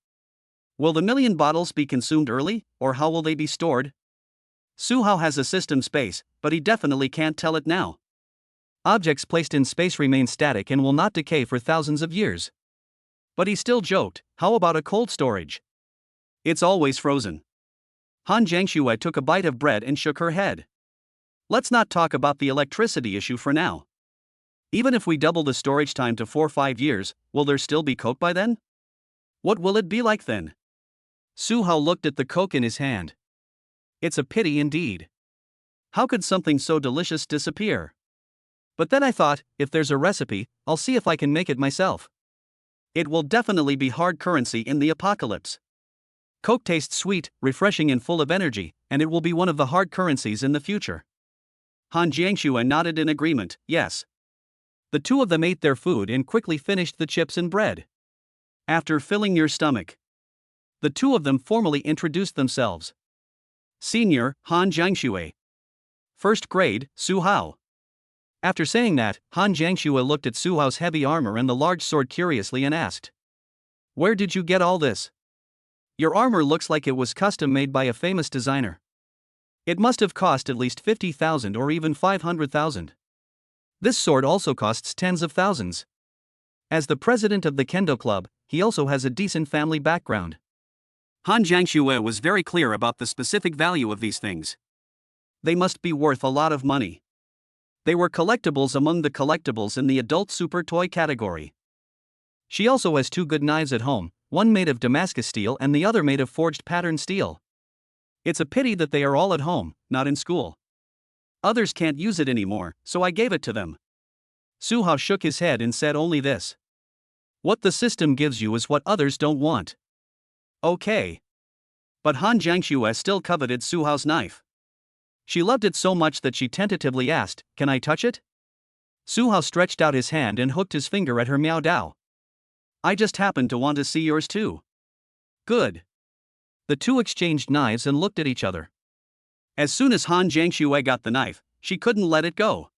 Will the 1,000,000 bottles be consumed early, or how will they be stored? Suhao has a system space, but he definitely can't tell it now. Objects placed in space remain static and will not decay for thousands of years. But he still joked, how about a cold storage? It's always frozen. Han Jiangxue took a bite of bread and shook her head. Let's not talk about the electricity issue for now. Even if we double the storage time to 4-5 years, will there still be Coke by then? What will it be like then? Suhao looked at the Coke in his hand. It's a pity indeed. How could something so delicious disappear? But then I thought, if there's a recipe, I'll see if I can make it myself. It will definitely be hard currency in the apocalypse. Coke tastes sweet, refreshing and full of energy, and it will be one of the hard currencies in the future. Han Jiangxue nodded in agreement, yes. The two of them ate their food and quickly finished the chips and bread. After filling your stomach, the two of them formally introduced themselves. Senior, Han Jiangxue. First grade, Suhao. After saying that, Han Jiangxue looked at Suhao's heavy armor and the large sword curiously and asked, "Where did you get all this? Your armor looks like it was custom made by a famous designer. It must have cost at least 50,000 or even 500,000. This sword also costs tens of thousands." As the president of the Kendo Club, he also has a decent family background. Han Jiangxue was very clear about the specific value of these things. They must be worth a lot of money. They were collectibles among the collectibles in the adult super toy category. She also has 2 good knives at home, one made of Damascus steel and the other made of forged pattern steel. It's a pity that they are all at home, not in school. Others can't use it anymore, so I gave it to them. Su Hao shook his head and said only this. What the system gives you is what others don't want. Okay. But Han Jiangxue still coveted Su Hao's knife. She loved it so much that she tentatively asked, "Can I touch it?" Su Hao stretched out his hand and hooked his finger at her Miao Dao. I just happen to want to see yours too. Good. The two exchanged knives and looked at each other. As soon as Han Jiangxue got the knife, she couldn't let it go.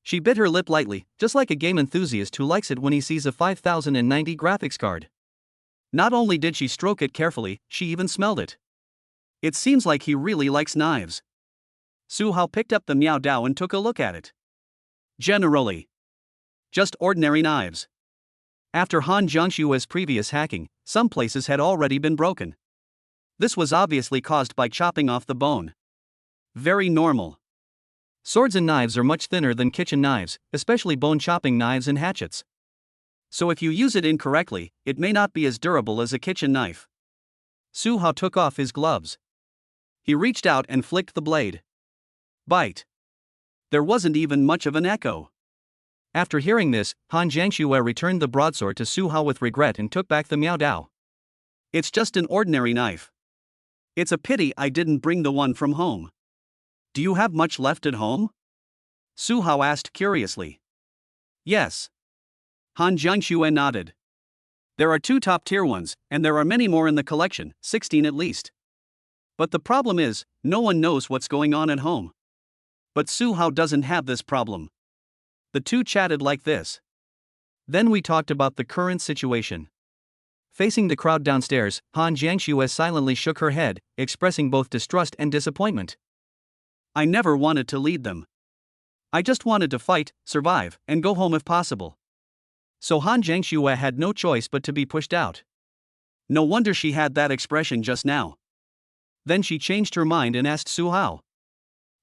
She bit her lip lightly, just like a game enthusiast who likes it when he sees a 5090 graphics card. Not only did she stroke it carefully, she even smelled it. It seems like he really likes knives. Su Hao picked up the Miao Dao and took a look at it. Generally, just ordinary knives. After Han Jiangshue's previous hacking, some places had already been broken. This was obviously caused by chopping off the bone. Very normal. Swords and knives are much thinner than kitchen knives, especially bone-chopping knives and hatchets. So if you use it incorrectly, it may not be as durable as a kitchen knife. Su Hao took off his gloves. He reached out and flicked the blade. Bite. There wasn't even much of an echo. After hearing this, Han Jiangxue returned the broadsword to Su Hao with regret and took back the Miao Dao. It's just an ordinary knife. It's a pity I didn't bring the one from home. Do you have much left at home? Su Hao asked curiously. Yes. Han Jiangxue nodded. There are 2 top-tier ones, and there are many more in the collection, 16 at least. But the problem is, no one knows what's going on at home. But Su Hao doesn't have this problem. The two chatted like this. Then we talked about the current situation. Facing the crowd downstairs, Han Jiangxue silently shook her head, expressing both distrust and disappointment. I never wanted to lead them. I just wanted to fight, survive, and go home if possible. So Han Jiangxue had no choice but to be pushed out. No wonder she had that expression just now. Then she changed her mind and asked Su Hao.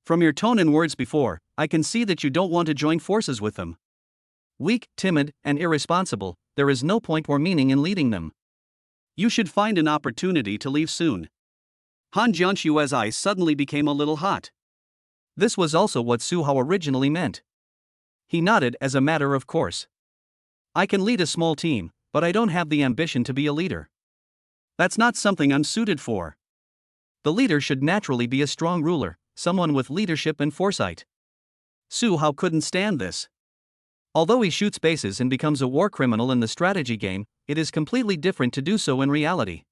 From your tone and words before, I can see that you don't want to join forces with them. Weak, timid, and irresponsible, there is no point or meaning in leading them. You should find an opportunity to leave soon. Han Jiangshue's eyes suddenly became a little hot. This was also what Su Hao originally meant. He nodded as a matter of course. I can lead a small team, but I don't have the ambition to be a leader. That's not something I'm suited for. The leader should naturally be a strong ruler, someone with leadership and foresight. Su Hao couldn't stand this. Although he shoots bases and becomes a war criminal in the strategy game, it is completely different to do so in reality.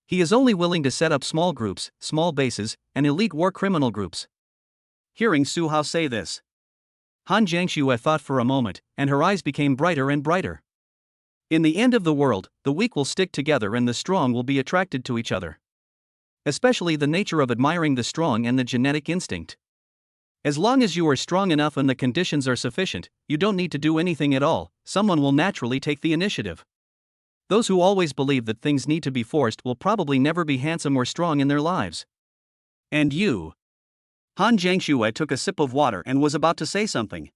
He is only willing to set up small groups, small bases, and elite war criminal groups. Hearing Su Hao say this, Han Jiangxue thought for a moment, and her eyes became brighter and brighter. In the end of the world, the weak will stick together and the strong will be attracted to each other. Especially the nature of admiring the strong and the genetic instinct. As long as you are strong enough and the conditions are sufficient, you don't need to do anything at all, someone will naturally take the initiative. Those who always believe that things need to be forced will probably never be handsome or strong in their lives. And you? Han Jiangxue took a sip of water and was about to say something.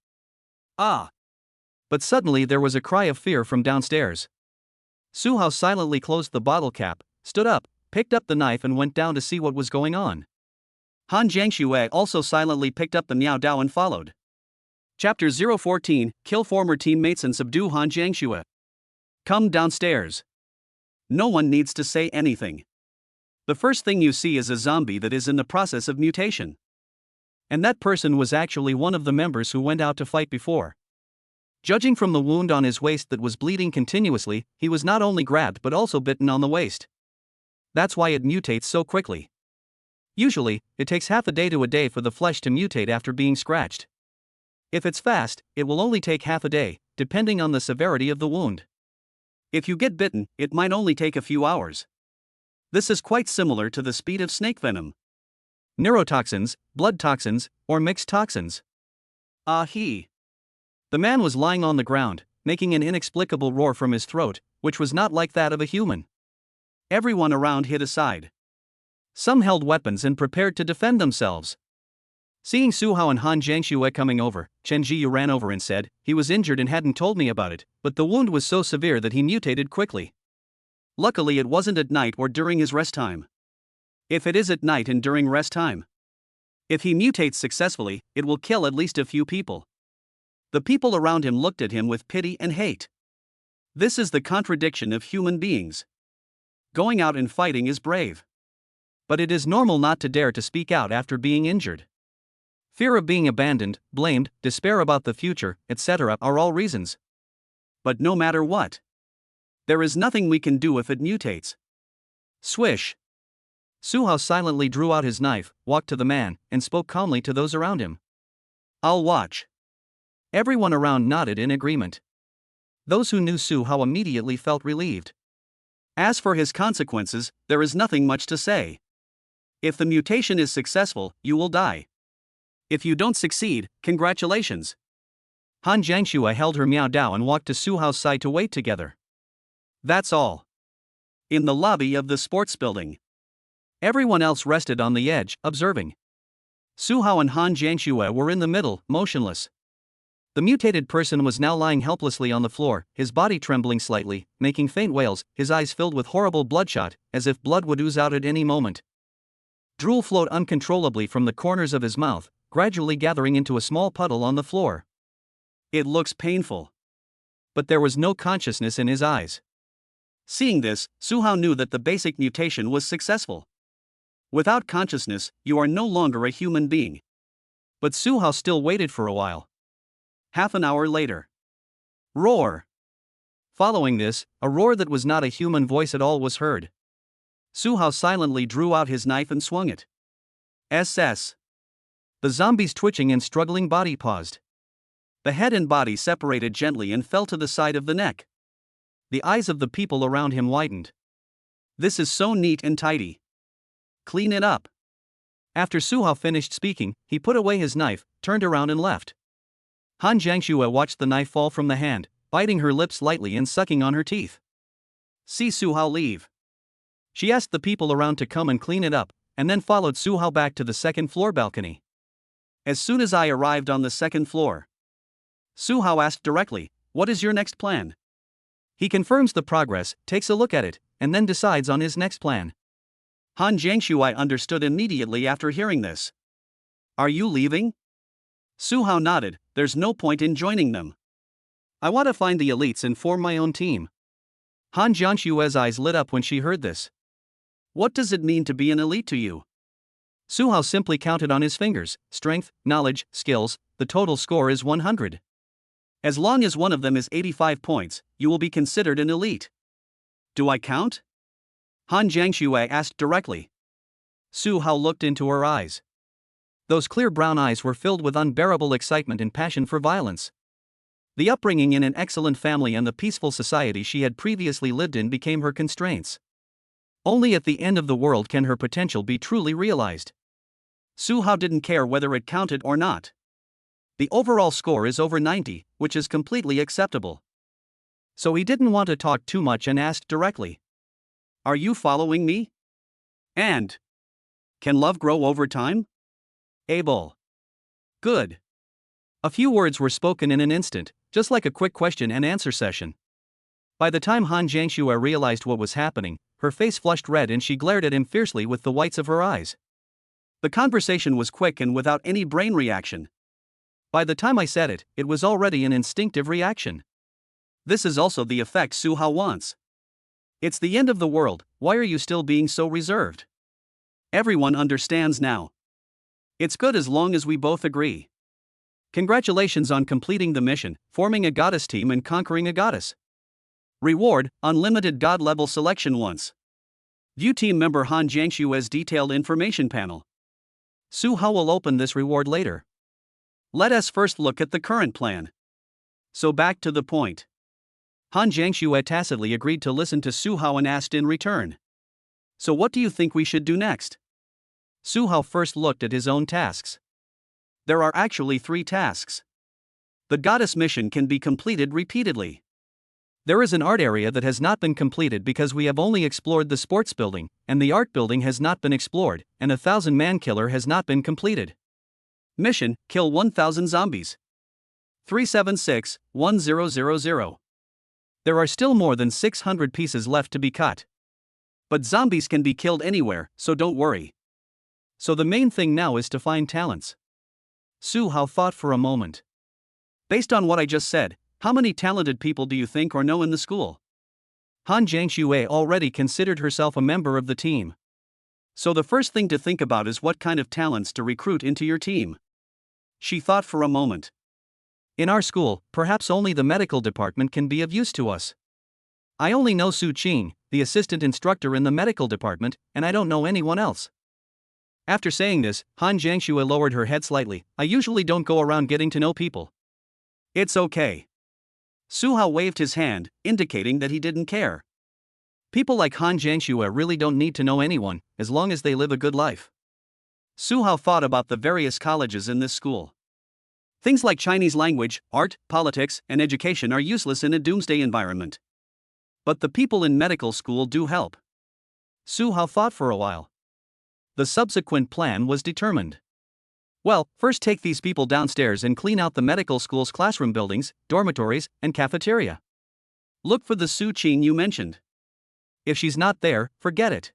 Ah! But suddenly there was a cry of fear from downstairs. Su Hao silently closed the bottle cap, stood up, picked up the knife and went down to see what was going on. Han Jiangxue also silently picked up the Miao Dao and followed. Chapter 014, Kill former teammates and subdue Han Jiangxue. Come downstairs. No one needs to say anything. The first thing you see is a zombie that is in the process of mutation. And that person was actually one of the members who went out to fight before. Judging from the wound on his waist that was bleeding continuously, he was not only grabbed but also bitten on the waist. That's why it mutates so quickly. Usually, it takes half a day to a day for the flesh to mutate after being scratched. If it's fast, it will only take half a day, depending on the severity of the wound. If you get bitten, it might only take a few hours. This is quite similar to the speed of snake venom. Neurotoxins, blood toxins, or mixed toxins. The man was lying on the ground, making an inexplicable roar from his throat, which was not like that of a human. Everyone around hid aside. Some held weapons and prepared to defend themselves. Seeing Su Hao and Han Jiangxue coming over, Chen Jiyu ran over and said, he was injured and hadn't told me about it, but the wound was so severe that he mutated quickly. Luckily, it wasn't at night or during his rest time. If it is at night and during rest time, if he mutates successfully, it will kill at least a few people. The people around him looked at him with pity and hate. This is the contradiction of human beings. Going out and fighting is brave. But it is normal not to dare to speak out after being injured. Fear of being abandoned, blamed, despair about the future, etc. are all reasons. But no matter what, there is nothing we can do if it mutates. Swish. Su Hao silently drew out his knife, walked to the man, and spoke calmly to those around him. I'll watch. Everyone around nodded in agreement. Those who knew Su Hao immediately felt relieved. As for his consequences, there is nothing much to say. If the mutation is successful, you will die. If you don't succeed, congratulations. Han Jiangxue held her Miao Dao and walked to Su Hao's side to wait together. That's all. In the lobby of the sports building, everyone else rested on the edge, observing. Su Hao and Han Jiangxue were in the middle, motionless. The mutated person was now lying helplessly on the floor, his body trembling slightly, making faint wails, his eyes filled with horrible bloodshot, as if blood would ooze out at any moment. Drool flowed uncontrollably from the corners of his mouth, gradually gathering into a small puddle on the floor. It looks painful. But there was no consciousness in his eyes. Seeing this, Su Hao knew that the basic mutation was successful. Without consciousness, you are no longer a human being. But Su Hao still waited for a while. Half an hour later. Roar! Following this, a roar that was not a human voice at all was heard. Su Hao silently drew out his knife and swung it. SS. The zombie's twitching and struggling body paused. The head and body separated gently and fell to the side of the neck. The eyes of the people around him widened. This is so neat and tidy. Clean it up. After Su Hao finished speaking, he put away his knife, turned around and left. Han Jiangxue watched the knife fall from the hand, biting her lips lightly and sucking on her teeth. See Su Hao leave. She asked the people around to come and clean it up, and then followed Su Hao back to the second floor balcony. As soon as I arrived on the second floor, Su Hao asked directly, "What is your next plan?" He confirms the progress, takes a look at it, and then decides on his next plan. Han Jiangxue understood immediately after hearing this. Are you leaving? Su Hao nodded. There's no point in joining them. I want to find the elites and form my own team. Han Jiangxue's eyes lit up when she heard this. What does it mean to be an elite to you? Su Hao simply counted on his fingers, strength, knowledge, skills, the total score is 100. As long as one of them is 85 points, you will be considered an elite. Do I count? Han Jiangxue asked directly. Su Hao looked into her eyes. Those clear brown eyes were filled with unbearable excitement and passion for violence. The upbringing in an excellent family and the peaceful society she had previously lived in became her constraints. Only at the end of the world can her potential be truly realized. Su Hao didn't care whether it counted or not. The overall score is over 90, which is completely acceptable. So he didn't want to talk too much and asked directly. Are you following me? And can love grow over time? Able. Good. A few words were spoken in an instant, just like a quick question and answer session. By the time Han Jiangxue realized what was happening, her face flushed red and she glared at him fiercely with the whites of her eyes. The conversation was quick and without any brain reaction. By the time I said it, it was already an instinctive reaction. This is also the effect Su Hao wants. It's the end of the world, why are you still being so reserved? Everyone understands now. It's good as long as we both agree. Congratulations on completing the mission, forming a goddess team and conquering a goddess. Reward, unlimited god level selection once. View team member Han Jiangxue's detailed information panel. Su Hao will open this reward later. Let us first look at the current plan. So back to the point. Han Jiangxue tacitly agreed to listen to Su Hao and asked in return. So what do you think we should do next? Su Hao first looked at his own tasks. There are actually 3 tasks. The goddess mission can be completed repeatedly. There is an art area that has not been completed because we have only explored the sports building, and the art building has not been explored, and 1,000-man killer has not been completed. Mission, kill 1,000 zombies. 376-1000. There are still more than 600 pieces left to be cut. But zombies can be killed anywhere, so don't worry. So the main thing now is to find talents. Su Hao thought for a moment. Based on what I just said, how many talented people do you think or know in the school? Han Jiangxue already considered herself a member of the team. So the first thing to think about is what kind of talents to recruit into your team. She thought for a moment. In our school, perhaps only the medical department can be of use to us. I only know Su Qing, the assistant instructor in the medical department, and I don't know anyone else. After saying this, Han Jiangxue lowered her head slightly. I usually don't go around getting to know people. It's okay. Su Hao waved his hand, indicating that he didn't care. People like Han Jiangxue really don't need to know anyone, as long as they live a good life. Su Hao thought about the various colleges in this school. Things like Chinese language, art, politics, and education are useless in a doomsday environment. But the people in medical school do help. Su Hao thought for a while. The subsequent plan was determined. Well, first take these people downstairs and clean out the medical school's classroom buildings, dormitories, and cafeteria. Look for the Su Qing you mentioned. If she's not there, forget it.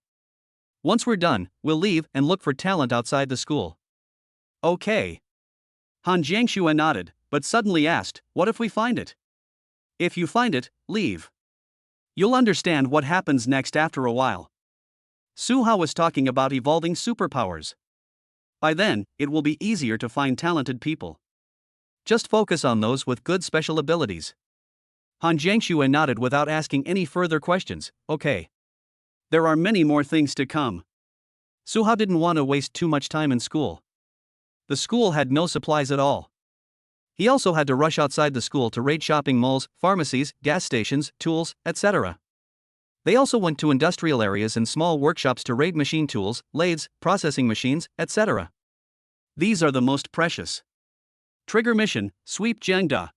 Once we're done, we'll leave and look for talent outside the school. Okay. Han Jiangxue nodded, but suddenly asked, what if we find it? If you find it, leave. You'll understand what happens next after a while. Su Hao was talking about evolving superpowers. By then, it will be easier to find talented people. Just focus on those with good special abilities. Han Jiangxue nodded without asking any further questions. Okay. There are many more things to come. Su Hao didn't want to waste too much time in school. The school had no supplies at all. He also had to rush outside the school to raid shopping malls, pharmacies, gas stations, tools, etc. They also went to industrial areas and small workshops to raid machine tools, lathes, processing machines, etc. These are the most precious. Trigger Mission, Sweep Jiangda.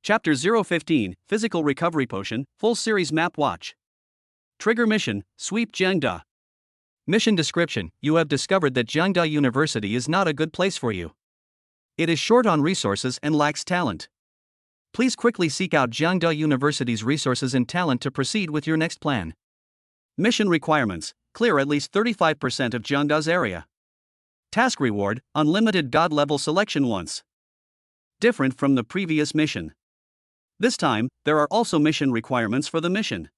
Chapter 015, Physical Recovery Potion, Full Series Map Watch. Trigger Mission, Sweep Jiangda. Mission description: you have discovered that Jiangda University is not a good place for you. It is short on resources and lacks talent. Please quickly seek out Jiangda University's resources and talent to proceed with your next plan. Mission requirements: clear at least 35% of Jiangda's area. Task reward: unlimited god level selection once. Different from the previous mission. This time, there are also mission requirements for the mission.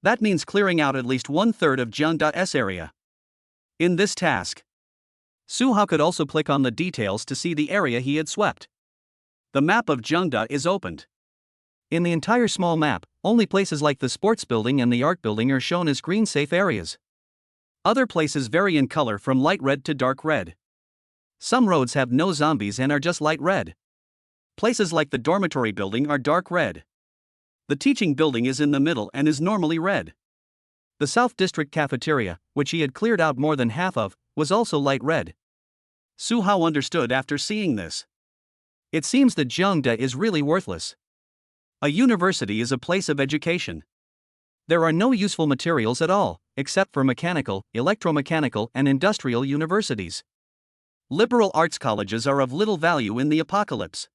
That means clearing out at least 1/3 of Jiangda's area. In this task, Su Hao could also click on the details to see the area he had swept. The map of Jiangda is opened. In the entire small map, only places like the sports building and the art building are shown as green safe areas. Other places vary in color from light red to dark red. Some roads have no zombies and are just light red. Places like the dormitory building are dark red. The teaching building is in the middle and is normally red. The South District cafeteria, which he had cleared out more than half of, was also light red. Su Hao understood after seeing this. It seems that Jiangda is really worthless. A university is a place of education. There are no useful materials at all, except for mechanical, electromechanical, and industrial universities. Liberal arts colleges are of little value in the apocalypse.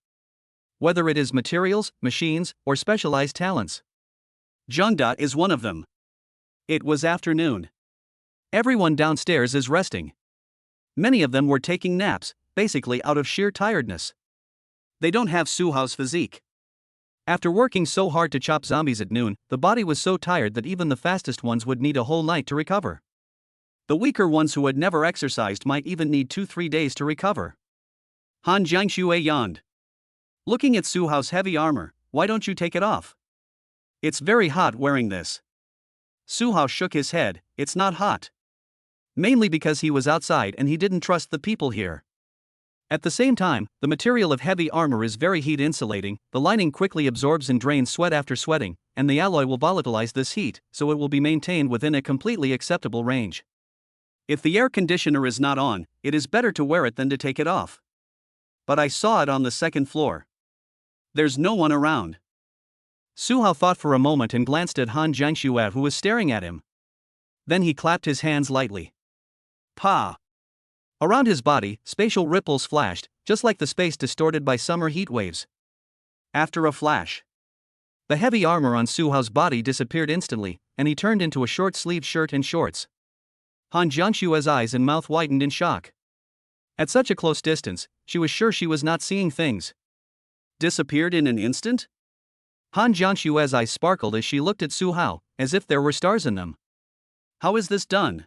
Whether it is materials, machines, or specialized talents. Jiangda is one of them. It was afternoon. Everyone downstairs is resting. Many of them were taking naps, basically out of sheer tiredness. They don't have Su Hao's physique. After working so hard to chop zombies at noon, the body was so tired that even the fastest ones would need a whole night to recover. The weaker ones who had never exercised might even need 2-3 days to recover. Han Jiangxue yawned. Looking at Su Hao's heavy armor, why don't you take it off? It's very hot wearing this. Su Hao shook his head. It's not hot. Mainly because he was outside and he didn't trust the people here. At the same time, the material of heavy armor is very heat insulating, the lining quickly absorbs and drains sweat after sweating, and the alloy will volatilize this heat, so it will be maintained within a completely acceptable range. If the air conditioner is not on, it is better to wear it than to take it off. But I saw it on the second floor. There's no one around. Su Hao thought for a moment and glanced at Han Jiangxue, who was staring at him. Then he clapped his hands lightly. Pa! Around his body, spatial ripples flashed, just like the space distorted by summer heat waves. After a flash, the heavy armor on Su Hao's body disappeared instantly, and he turned into a short-sleeved shirt and shorts. Han Jiangshue's eyes and mouth widened in shock. At such a close distance, she was sure she was not seeing things. Disappeared in an instant? Han Jiangshue's eyes sparkled as she looked at Su Hao, as if there were stars in them. How is this done?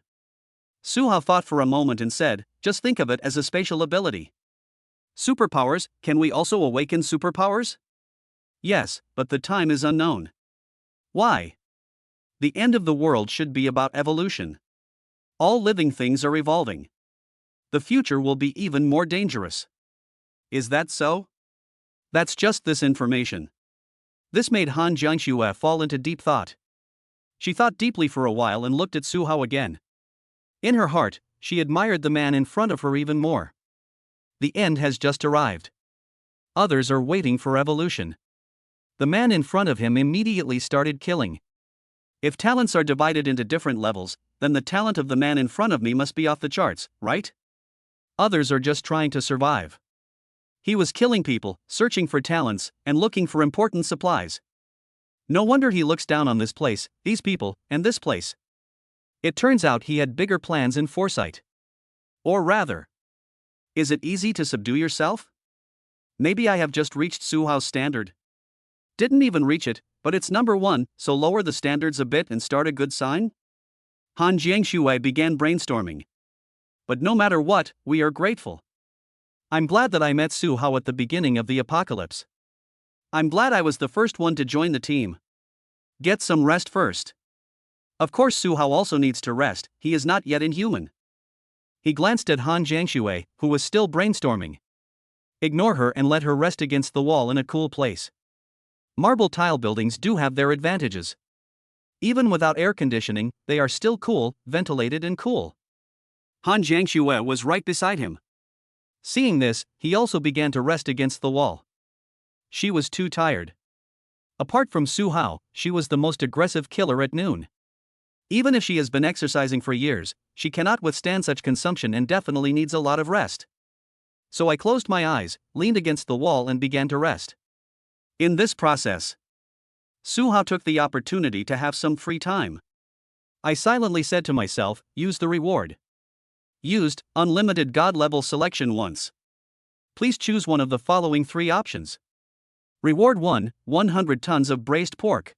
Su Hao thought for a moment and said, just think of it as a spatial ability. Superpowers, can we also awaken superpowers? Yes, but the time is unknown. Why? The end of the world should be about evolution. All living things are evolving. The future will be even more dangerous. Is that so? That's just this information. This made Han Jiangxue fall into deep thought. She thought deeply for a while and looked at Su Hao again. In her heart, she admired the man in front of her even more. The end has just arrived. Others are waiting for evolution. The man in front of him immediately started killing. If talents are divided into different levels, then the talent of the man in front of me must be off the charts, right? Others are just trying to survive. He was killing people, searching for talents, and looking for important supplies. No wonder he looks down on this place, these people, and this place. It turns out he had bigger plans in foresight. Or rather, is it easy to subdue yourself? Maybe I have just reached Su Hao's standard. Didn't even reach it, but it's number 1, so lower the standards a bit and start a good sign? Han Jiangxue began brainstorming. But no matter what, we are grateful. I'm glad that I met Su Hao at the beginning of the apocalypse. I'm glad I was the first one to join the team. Get some rest first. Of course Su Hao also needs to rest, he is not yet inhuman. He glanced at Han Jiangxue, who was still brainstorming. Ignore her and let her rest against the wall in a cool place. Marble tile buildings do have their advantages. Even without air conditioning, they are still cool, ventilated and cool. Han Jiangxue was right beside him. Seeing this, he also began to rest against the wall. She was too tired. Apart from Su Hao, she was the most aggressive killer at noon. Even if she has been exercising for years, she cannot withstand such consumption and definitely needs a lot of rest. So I closed my eyes, leaned against the wall and began to rest. In this process, Su Hao took the opportunity to have some free time. I silently said to myself, use the reward. Used, unlimited God-level selection once. Please choose one of the following 3 options. Reward 1, 100 tons of braised pork.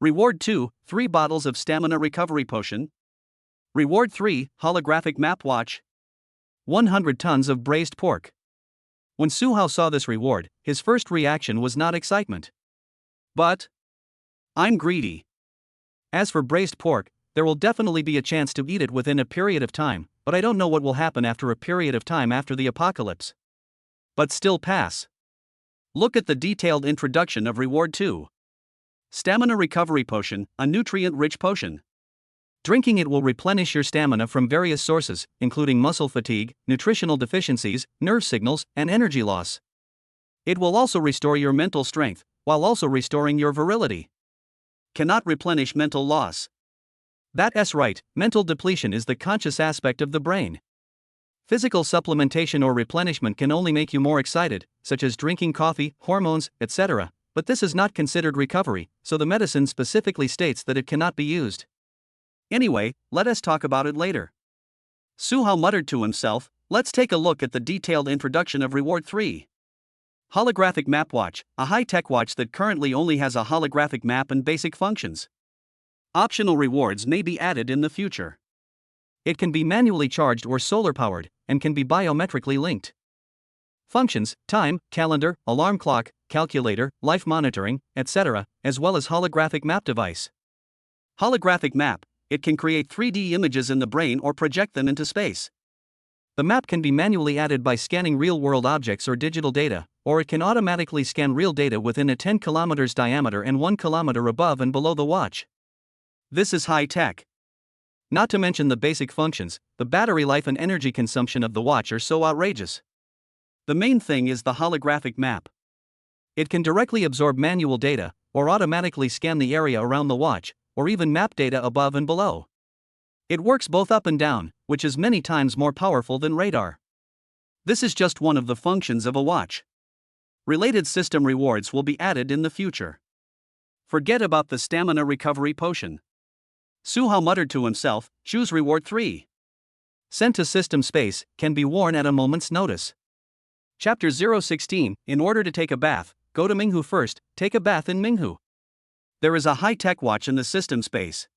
Reward 2, 3 bottles of stamina recovery potion. Reward 3, holographic map watch. 100 tons of braised pork. When Su Hao saw this reward, his first reaction was not excitement. But I'm greedy. As for braised pork, there will definitely be a chance to eat it within a period of time, but I don't know what will happen after a period of time after the apocalypse. But still pass. Look at the detailed introduction of Reward 2. Stamina Recovery Potion, a nutrient-rich potion. Drinking it will replenish your stamina from various sources, including muscle fatigue, nutritional deficiencies, nerve signals, and energy loss. It will also restore your mental strength, while also restoring your virility. Cannot replenish mental loss. That's right, mental depletion is the conscious aspect of the brain. Physical supplementation or replenishment can only make you more excited, such as drinking coffee, hormones, etc., but this is not considered recovery, so the medicine specifically states that it cannot be used. Anyway, let us talk about it later. Su Hao muttered to himself, let's take a look at the detailed introduction of Reward 3. Holographic Map Watch, a high-tech watch that currently only has a holographic map and basic functions. Optional rewards may be added in the future. It can be manually charged or solar-powered, and can be biometrically linked. Functions, time, calendar, alarm clock, calculator, life monitoring, etc., as well as holographic map device. Holographic map, it can create 3D images in the brain or project them into space. The map can be manually added by scanning real-world objects or digital data, or it can automatically scan real data within a 10 km diameter and 1 km above and below the watch. This is high-tech. Not to mention the basic functions, the battery life and energy consumption of the watch are so outrageous. The main thing is the holographic map. It can directly absorb manual data, or automatically scan the area around the watch, or even map data above and below. It works both up and down, which is many times more powerful than radar. This is just one of the functions of a watch. Related system rewards will be added in the future. Forget about the stamina recovery potion. Su Hao muttered to himself, choose reward 3. Sent to system space, can be worn at a moment's notice. Chapter 016, in order to take a bath, go to Minghu first, take a bath in Minghu. There is a high-tech watch in the system space.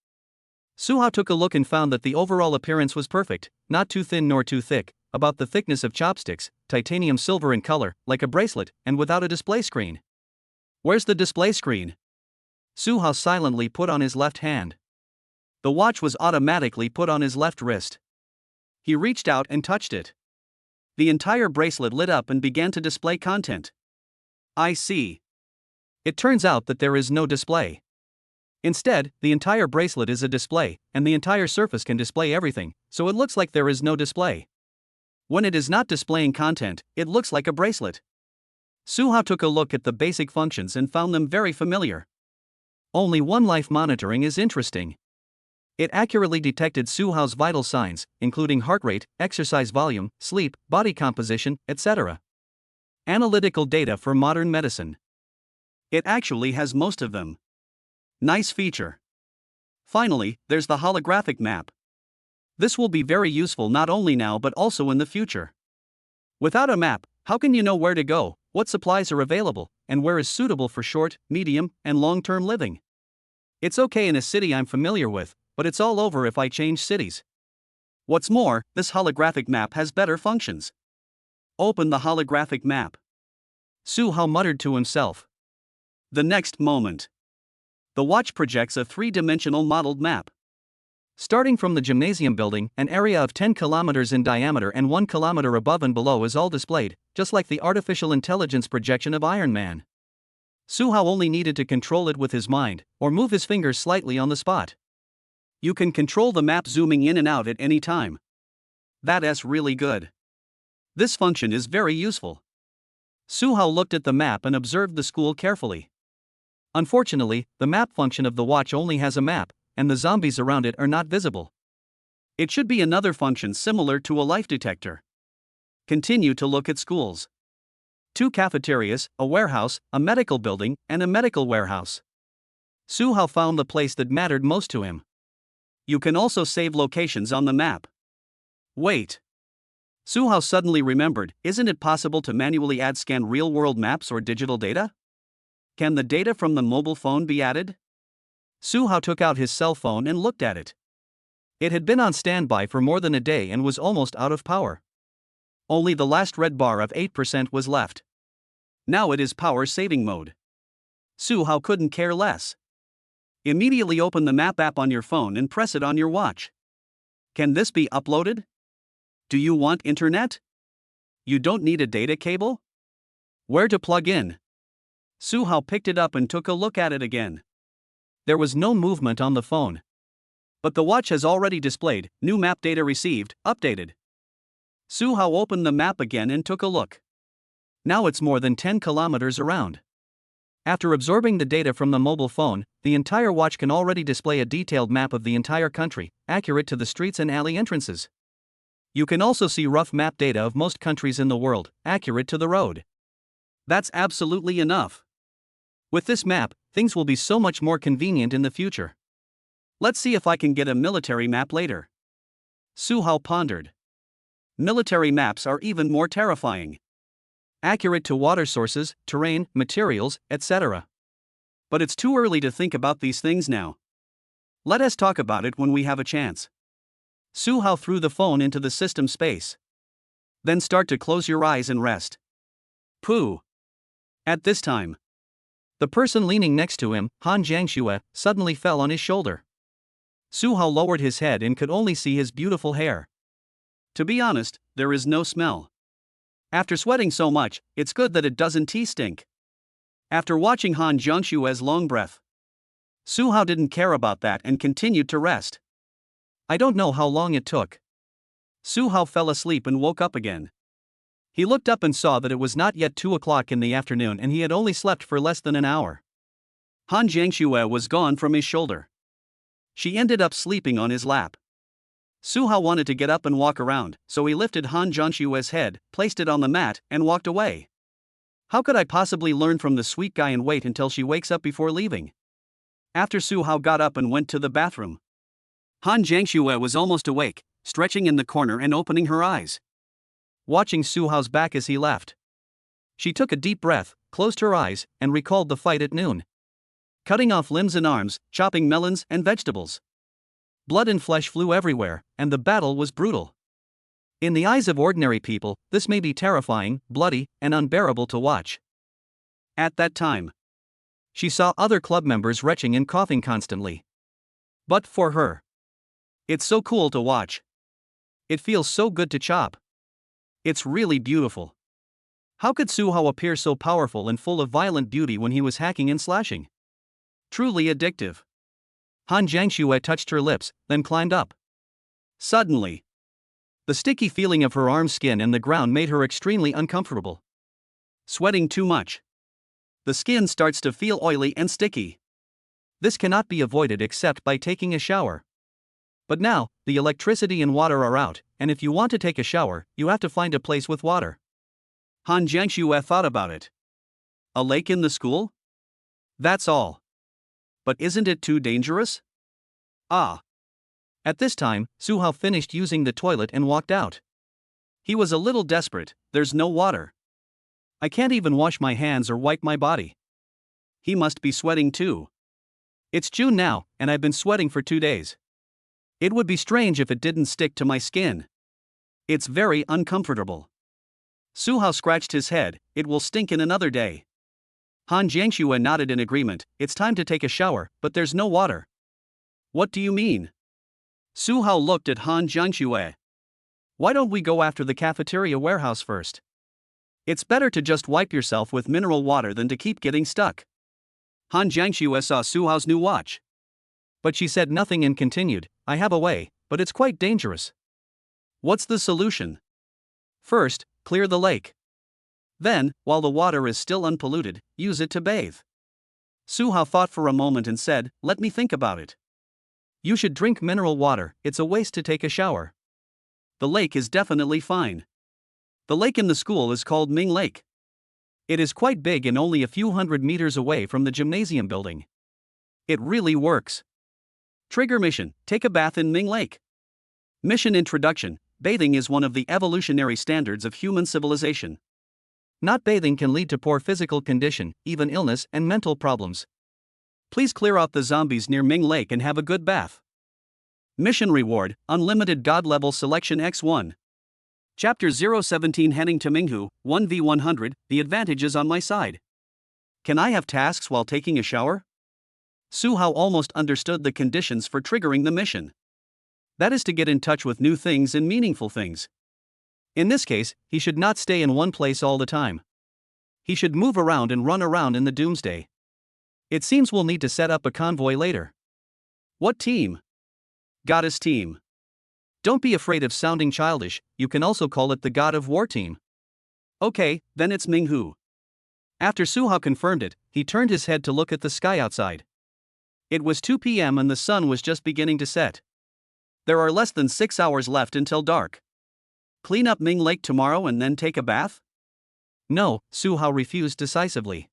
Su Hao took a look and found that the overall appearance was perfect, not too thin nor too thick, about the thickness of chopsticks, titanium silver in color, like a bracelet, and without a display screen. Where's the display screen? Su Hao silently put on his left hand. The watch was automatically put on his left wrist. He reached out and touched it. The entire bracelet lit up and began to display content. I see. It turns out that there is no display. Instead, the entire bracelet is a display, and the entire surface can display everything, so it looks like there is no display. When it is not displaying content, it looks like a bracelet. Su Hao took a look at the basic functions and found them very familiar. Only one life monitoring is interesting. It accurately detected Su Hao's vital signs, including heart rate, exercise volume, sleep, body composition, etc. Analytical data for modern medicine. It actually has most of them. Nice feature. Finally, there's the holographic map. This will be very useful not only now but also in the future. Without a map, how can you know where to go, what supplies are available, and where is suitable for short, medium, and long-term living? It's okay in a city I'm familiar with, but it's all over if I change cities. What's more, this holographic map has better functions. Open the holographic map. Su Hao muttered to himself. The next moment, the watch projects a three-dimensional modeled map. Starting from the gymnasium building, an area of 10 kilometers in diameter and 1 kilometer above and below is all displayed, just like the artificial intelligence projection of Iron Man. Su Hao only needed to control it with his mind, or move his fingers slightly on the spot. You can control the map zooming in and out at any time. That's really good. This function is very useful. Su Hao looked at the map and observed the school carefully. Unfortunately, the map function of the watch only has a map, and the zombies around it are not visible. It should be another function similar to a life detector. Continue to look at schools. 2 cafeterias, a warehouse, a medical building, and a medical warehouse. Su Hao found the place that mattered most to him. You can also save locations on the map. Wait. Su Hao suddenly remembered, isn't it possible to manually scan real-world maps or digital data? Can the data from the mobile phone be added? Su Hao took out his cell phone and looked at it. It had been on standby for more than a day and was almost out of power. Only the last red bar of 8% was left. Now it is power saving mode. Su Hao couldn't care less. Immediately open the map app on your phone and press it on your watch. Can this be uploaded? Do you want internet? You don't need a data cable? Where to plug in? Su Hao picked it up and took a look at it again. There was no movement on the phone. But the watch has already displayed, new map data received, updated. Su Hao opened the map again and took a look. Now it's more than 10 kilometers around. After absorbing the data from the mobile phone, the entire watch can already display a detailed map of the entire country, accurate to the streets and alley entrances. You can also see rough map data of most countries in the world, accurate to the road. That's absolutely enough. With this map, things will be so much more convenient in the future. Let's see if I can get a military map later. Su Hao pondered. Military maps are even more terrifying. Accurate to water sources, terrain, materials, etc. But it's too early to think about these things now. Let us talk about it when we have a chance. Su Hao threw the phone into the system space. Then start to close your eyes and rest. Pooh. At this time, the person leaning next to him, Han Jiangxue, suddenly fell on his shoulder. Su Hao lowered his head and could only see his beautiful hair. To be honest, there is no smell. After sweating so much, it's good that it doesn't stink. After watching Han Jiangxue's long breath, Su Hao didn't care about that and continued to rest. I don't know how long it took. Su Hao fell asleep and woke up again. He looked up and saw that it was not yet 2 o'clock in the afternoon and he had only slept for less than an hour. Han Jiangxue was gone from his shoulder. She ended up sleeping on his lap. Su Hao wanted to get up and walk around, so he lifted Han Jiangxue's head, placed it on the mat, and walked away. How could I possibly learn from the sweet guy and wait until she wakes up before leaving? After Su Hao got up and went to the bathroom, Han Jiangxue was almost awake, stretching in the corner and opening her eyes, watching Su Hao's back as he left. She took a deep breath, closed her eyes, and recalled the fight at noon. Cutting off limbs and arms, chopping melons and vegetables. Blood and flesh flew everywhere, and the battle was brutal. In the eyes of ordinary people, this may be terrifying, bloody, and unbearable to watch. At that time, she saw other club members retching and coughing constantly. But for her, it's so cool to watch. It feels so good to chop. It's really beautiful. How could Su Hao appear so powerful and full of violent beauty when he was hacking and slashing? Truly addictive. Han Jiangxue touched her lips, then climbed up. Suddenly, the sticky feeling of her arm's skin and the ground made her extremely uncomfortable. Sweating too much. The skin starts to feel oily and sticky. This cannot be avoided except by taking a shower. But now, the electricity and water are out, and if you want to take a shower, you have to find a place with water. Han Jiangxue thought about it. A lake in the school? That's all. But isn't it too dangerous? Ah. At this time, Su Hao finished using the toilet and walked out. He was a little desperate. There's no water. I can't even wash my hands or wipe my body. He must be sweating too. It's June now, and I've been sweating for 2 days. It would be strange if it didn't stick to my skin. It's very uncomfortable. Su Hao scratched his head. It will stink in another day. Han Jiangxue nodded in agreement. It's time to take a shower, but there's no water. What do you mean? Su Hao looked at Han Jiangxue. Why don't we go after the cafeteria warehouse first? It's better to just wipe yourself with mineral water than to keep getting stuck. Han Jiangxue saw Su Hao's new watch. But she said nothing and continued, I have a way, but it's quite dangerous. What's the solution? First, clear the lake. Then, while the water is still unpolluted, use it to bathe. Su Hao thought for a moment and said, let me think about it. You should drink mineral water, it's a waste to take a shower. The lake is definitely fine. The lake in the school is called Ming Lake. It is quite big and only a few hundred meters away from the gymnasium building. It really works. Trigger mission, take a bath in Ming Lake. Mission introduction, bathing is one of the evolutionary standards of human civilization. Not bathing can lead to poor physical condition, even illness and mental problems. Please clear out the zombies near Ming Lake and have a good bath. Mission reward, unlimited god level selection x1. Chapter 017 heading to Minghu, 1v100, the advantage is on my side. Can I have tasks while taking a shower? Su Hao almost understood the conditions for triggering the mission. That is to get in touch with new things and meaningful things. In this case, he should not stay in one place all the time. He should move around and run around in the doomsday. It seems we'll need to set up a convoy later. What team? Goddess team. Don't be afraid of sounding childish, you can also call it the God of War team. Okay, then it's Minghu. After Su Hao confirmed it, he turned his head to look at the sky outside. It was 2 p.m. and the sun was just beginning to set. There are less than 6 hours left until dark. Clean up Ming Lake tomorrow and then take a bath? No, Su Hao refused decisively.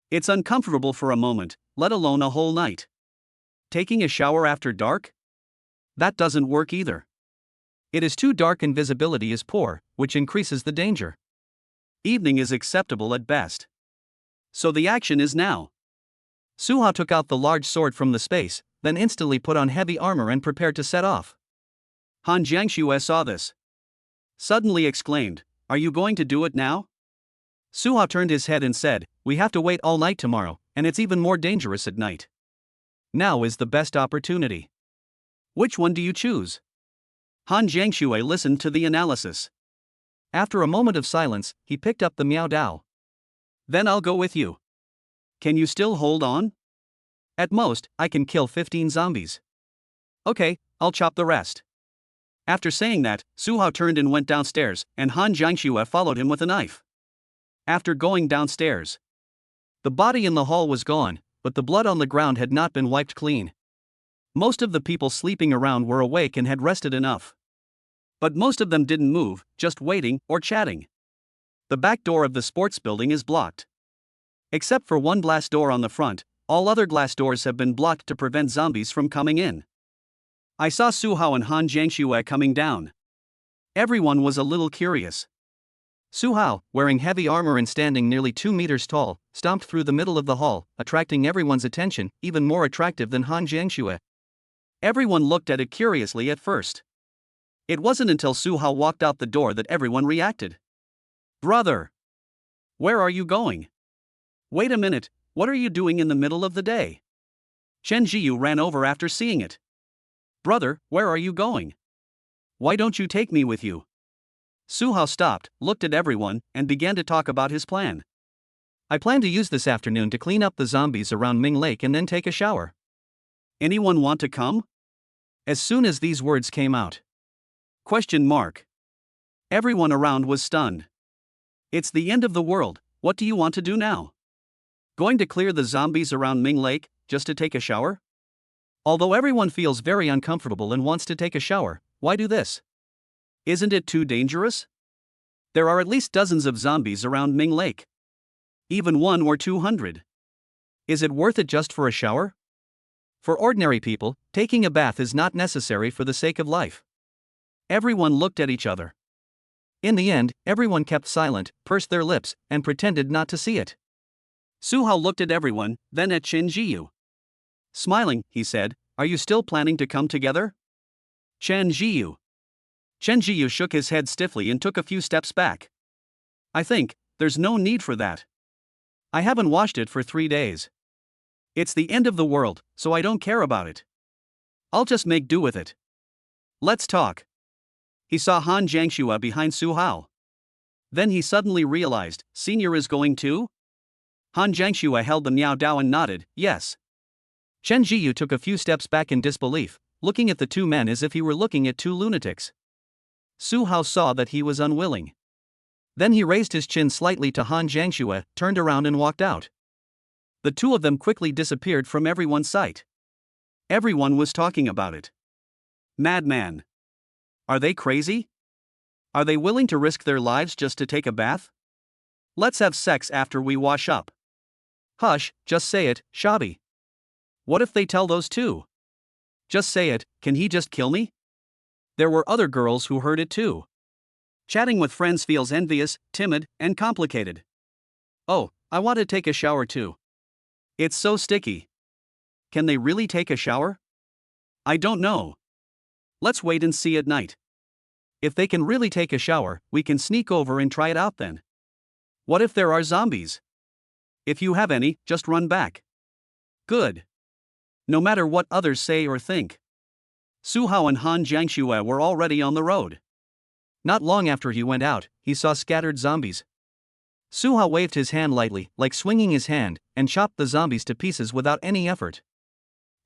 It's uncomfortable for a moment, let alone a whole night. Taking a shower after dark? That doesn't work either. It is too dark and visibility is poor, which increases the danger. Evening is acceptable at best. So the action is now. Su Hao took out the large sword from the space, then instantly put on heavy armor and prepared to set off. Han Jiangxue saw this. Suddenly exclaimed, are you going to do it now? Su Hao turned his head and said, we have to wait all night tomorrow, and it's even more dangerous at night. Now is the best opportunity. Which one do you choose? Han Jiangxue listened to the analysis. After a moment of silence, he picked up the Miao Dao. Then I'll go with you. Can you still hold on? At most, I can kill 15 zombies. Okay, I'll chop the rest. After saying that, Su Hao turned and went downstairs, and Han Jiangxue followed him with a knife. After going downstairs, the body in the hall was gone, but the blood on the ground had not been wiped clean. Most of the people sleeping around were awake and had rested enough. But most of them didn't move, just waiting or chatting. The back door of the sports building is blocked. Except for one glass door on the front, all other glass doors have been blocked to prevent zombies from coming in. I saw Su Hao and Han Jiangxue coming down. Everyone was a little curious. Su Hao, wearing heavy armor and standing nearly 2 meters tall, stomped through the middle of the hall, attracting everyone's attention, even more attractive than Han Jiangxue. Everyone looked at it curiously at first. It wasn't until Su Hao walked out the door that everyone reacted. Brother! Where are you going? Wait a minute, what are you doing in the middle of the day? Chen Jiyu ran over after seeing it. Brother, where are you going? Why don't you take me with you? Su Hao stopped, looked at everyone, and began to talk about his plan. I plan to use this afternoon to clean up the zombies around Ming Lake and then take a shower. Anyone want to come? As soon as these words came out. Question mark. Everyone around was stunned. It's the end of the world, what do you want to do now? Going to clear the zombies around Ming Lake, just to take a shower? Although everyone feels very uncomfortable and wants to take a shower, why do this? Isn't it too dangerous? There are at least dozens of zombies around Ming Lake. Even 1 or 200. Is it worth it just for a shower? For ordinary people, taking a bath is not necessary for the sake of life. Everyone looked at each other. In the end, everyone kept silent, pursed their lips, and pretended not to see it. Su Hao looked at everyone, then at Chen Jiyu. Smiling, he said, "Are you still planning to come together?" Chen Jiyu. Chen Jiyu shook his head stiffly and took a few steps back. I think there's no need for that. I haven't washed it for 3 days. It's the end of the world, so I don't care about it. I'll just make do with it. Let's talk. He saw Han Jiangxue behind Su Hao. Then he suddenly realized, Senior is going too? Han Jiangxue held the Miao Dao and nodded, yes. Chen Jiyu took a few steps back in disbelief, looking at the two men as if he were looking at two lunatics. Su Hao saw that he was unwilling. Then he raised his chin slightly to Han Jiangxue, turned around and walked out. The two of them quickly disappeared from everyone's sight. Everyone was talking about it. Madman. Are they crazy? Are they willing to risk their lives just to take a bath? Let's have sex after we wash up. Hush, just say it, Shabi. What if they tell those two? Just say it, can he just kill me? There were other girls who heard it too. Chatting with friends feels envious, timid, and complicated. Oh, I want to take a shower too. It's so sticky. Can they really take a shower? I don't know. Let's wait and see at night. If they can really take a shower, we can sneak over and try it out then. What if there are zombies? If you have any, just run back. Good. No matter what others say or think. Su Hao and Han Jiangxue were already on the road. Not long after he went out, he saw scattered zombies. Su Hao waved his hand lightly, like swinging his hand, and chopped the zombies to pieces without any effort.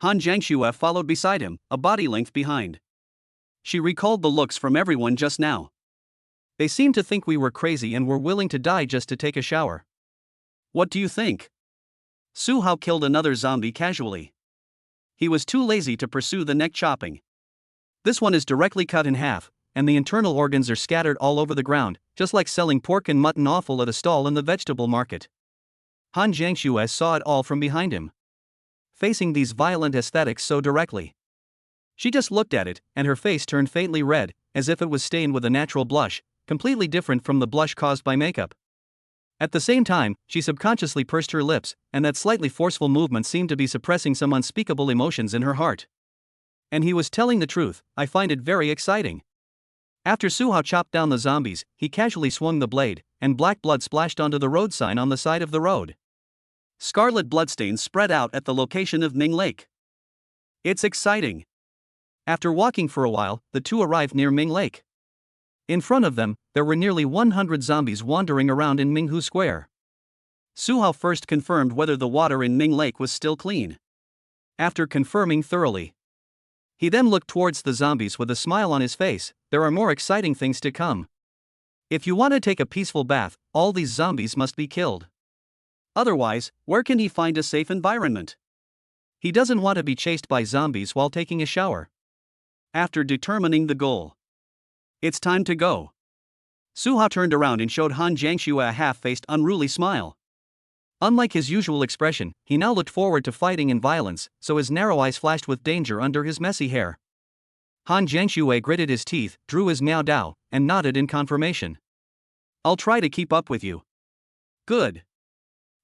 Han Jiangxue followed beside him, a body length behind. She recalled the looks from everyone just now. They seemed to think we were crazy and were willing to die just to take a shower. What do you think? Su Hao killed another zombie casually. He was too lazy to pursue the neck chopping. This one is directly cut in half, and the internal organs are scattered all over the ground, just like selling pork and mutton offal at a stall in the vegetable market. Han Jiangxue saw it all from behind him. Facing these violent aesthetics so directly, she just looked at it, and her face turned faintly red, as if it was stained with a natural blush, completely different from the blush caused by makeup. At the same time, she subconsciously pursed her lips, and that slightly forceful movement seemed to be suppressing some unspeakable emotions in her heart. And he was telling the truth. I find it very exciting. After Su Hao chopped down the zombies, he casually swung the blade, and black blood splashed onto the road sign on the side of the road. Scarlet bloodstains spread out at the location of Ming Lake. It's exciting. After walking for a while, the two arrived near Ming Lake. In front of them, there were nearly 100 zombies wandering around in Minghu Square. Su Hao first confirmed whether the water in Ming Lake was still clean. After confirming thoroughly, he then looked towards the zombies with a smile on his face. There are more exciting things to come. If you want to take a peaceful bath, all these zombies must be killed. Otherwise, where can he find a safe environment? He doesn't want to be chased by zombies while taking a shower. After determining the goal, it's time to go. Su Hao turned around and showed Han Jiangxue a half-faced, unruly smile. Unlike his usual expression, he now looked forward to fighting and violence, so his narrow eyes flashed with danger under his messy hair. Han Jiangxue gritted his teeth, drew his Miao Dao, and nodded in confirmation. I'll try to keep up with you. Good.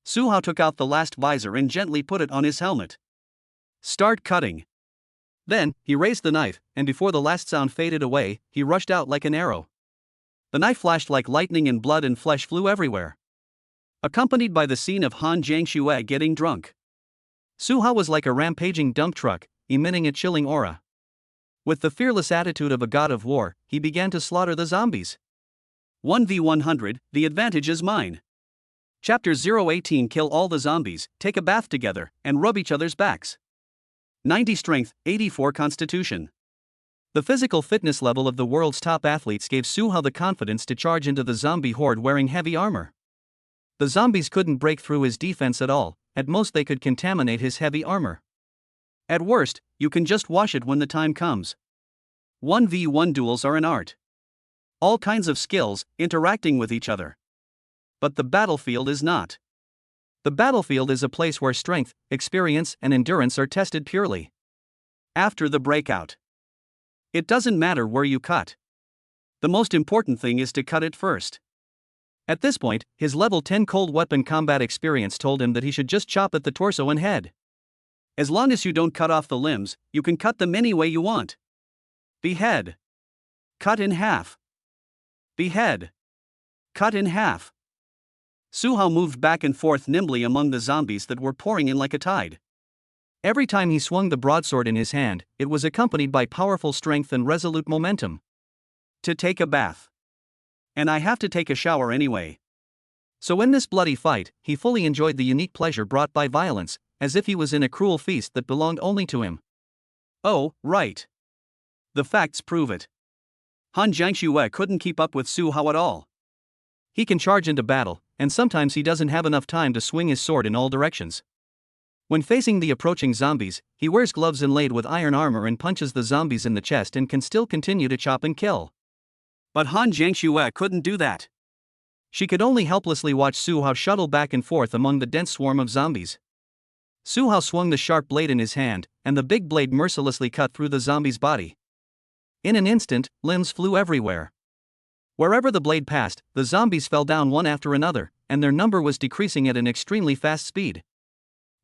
Su Hao took out the last visor and gently put it on his helmet. Start cutting. Then, he raised the knife, and before the last sound faded away, he rushed out like an arrow. The knife flashed like lightning and blood and flesh flew everywhere, accompanied by the scene of Han Jiangxue getting drunk. Su Hao was like a rampaging dump truck, emitting a chilling aura. With the fearless attitude of a god of war, he began to slaughter the zombies. 1v100, the advantage is mine. Chapter 018. Kill all the zombies, take a bath together, and rub each other's backs. 90 strength, 84 constitution. The physical fitness level of the world's top athletes gave Su Hao the confidence to charge into the zombie horde wearing heavy armor. The zombies couldn't break through his defense at all, at most they could contaminate his heavy armor. At worst, you can just wash it when the time comes. 1v1 duels are an art. All kinds of skills, interacting with each other. But the battlefield is not. The battlefield is a place where strength, experience, and endurance are tested purely. After the breakout, it doesn't matter where you cut. The most important thing is to cut it first. At this point, his level 10 cold weapon combat experience told him that he should just chop at the torso and head. As long as you don't cut off the limbs, you can cut them any way you want. Behead. Cut in half. Behead. Cut in half. Su Hao moved back and forth nimbly among the zombies that were pouring in like a tide. Every time he swung the broadsword in his hand, it was accompanied by powerful strength and resolute momentum. To take a bath. And I have to take a shower anyway. So in this bloody fight, he fully enjoyed the unique pleasure brought by violence, as if he was in a cruel feast that belonged only to him. Oh, right. The facts prove it. Han Jiangxue couldn't keep up with Su Hao at all. He can charge into battle, and sometimes he doesn't have enough time to swing his sword in all directions. When facing the approaching zombies, he wears gloves inlaid with iron armor and punches the zombies in the chest and can still continue to chop and kill. But Han Jiangxue couldn't do that. She could only helplessly watch Su Hao shuttle back and forth among the dense swarm of zombies. Su Hao swung the sharp blade in his hand, and the big blade mercilessly cut through the zombie's body. In an instant, limbs flew everywhere. Wherever the blade passed, the zombies fell down one after another, and their number was decreasing at an extremely fast speed.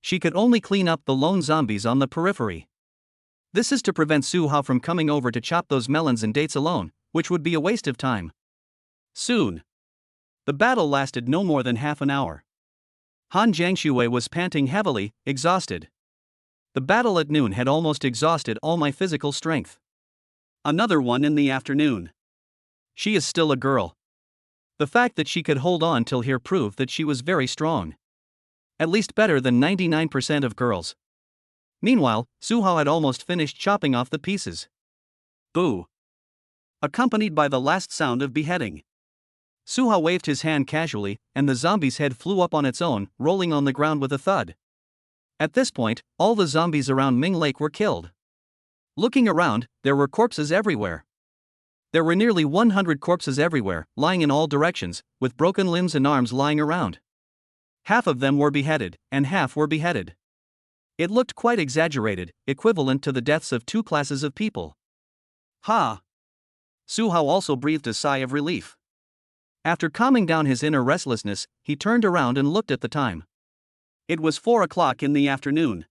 She could only clean up the lone zombies on the periphery. This is to prevent Su Hao from coming over to chop those melons and dates alone, which would be a waste of time. Soon. The battle lasted no more than half an hour. Han Jiangxue was panting heavily, exhausted. The battle at noon had almost exhausted all my physical strength. Another one in the afternoon. She is still a girl. The fact that she could hold on till here proved that she was very strong. At least better than 99% of girls. Meanwhile, Su Hao had almost finished chopping off the pieces. Boo! Accompanied by the last sound of beheading. Su Hao waved his hand casually, and the zombie's head flew up on its own, rolling on the ground with a thud. At this point, all the zombies around Ming Lake were killed. Looking around, there were corpses everywhere. There were nearly 100 corpses everywhere, lying in all directions, with broken limbs and arms lying around. Half of them were beheaded, and half were beheaded. It looked quite exaggerated, equivalent to the deaths of two classes of people. Ha! Su Hao also breathed a sigh of relief. After calming down his inner restlessness, he turned around and looked at the time. It was 4 o'clock in the afternoon.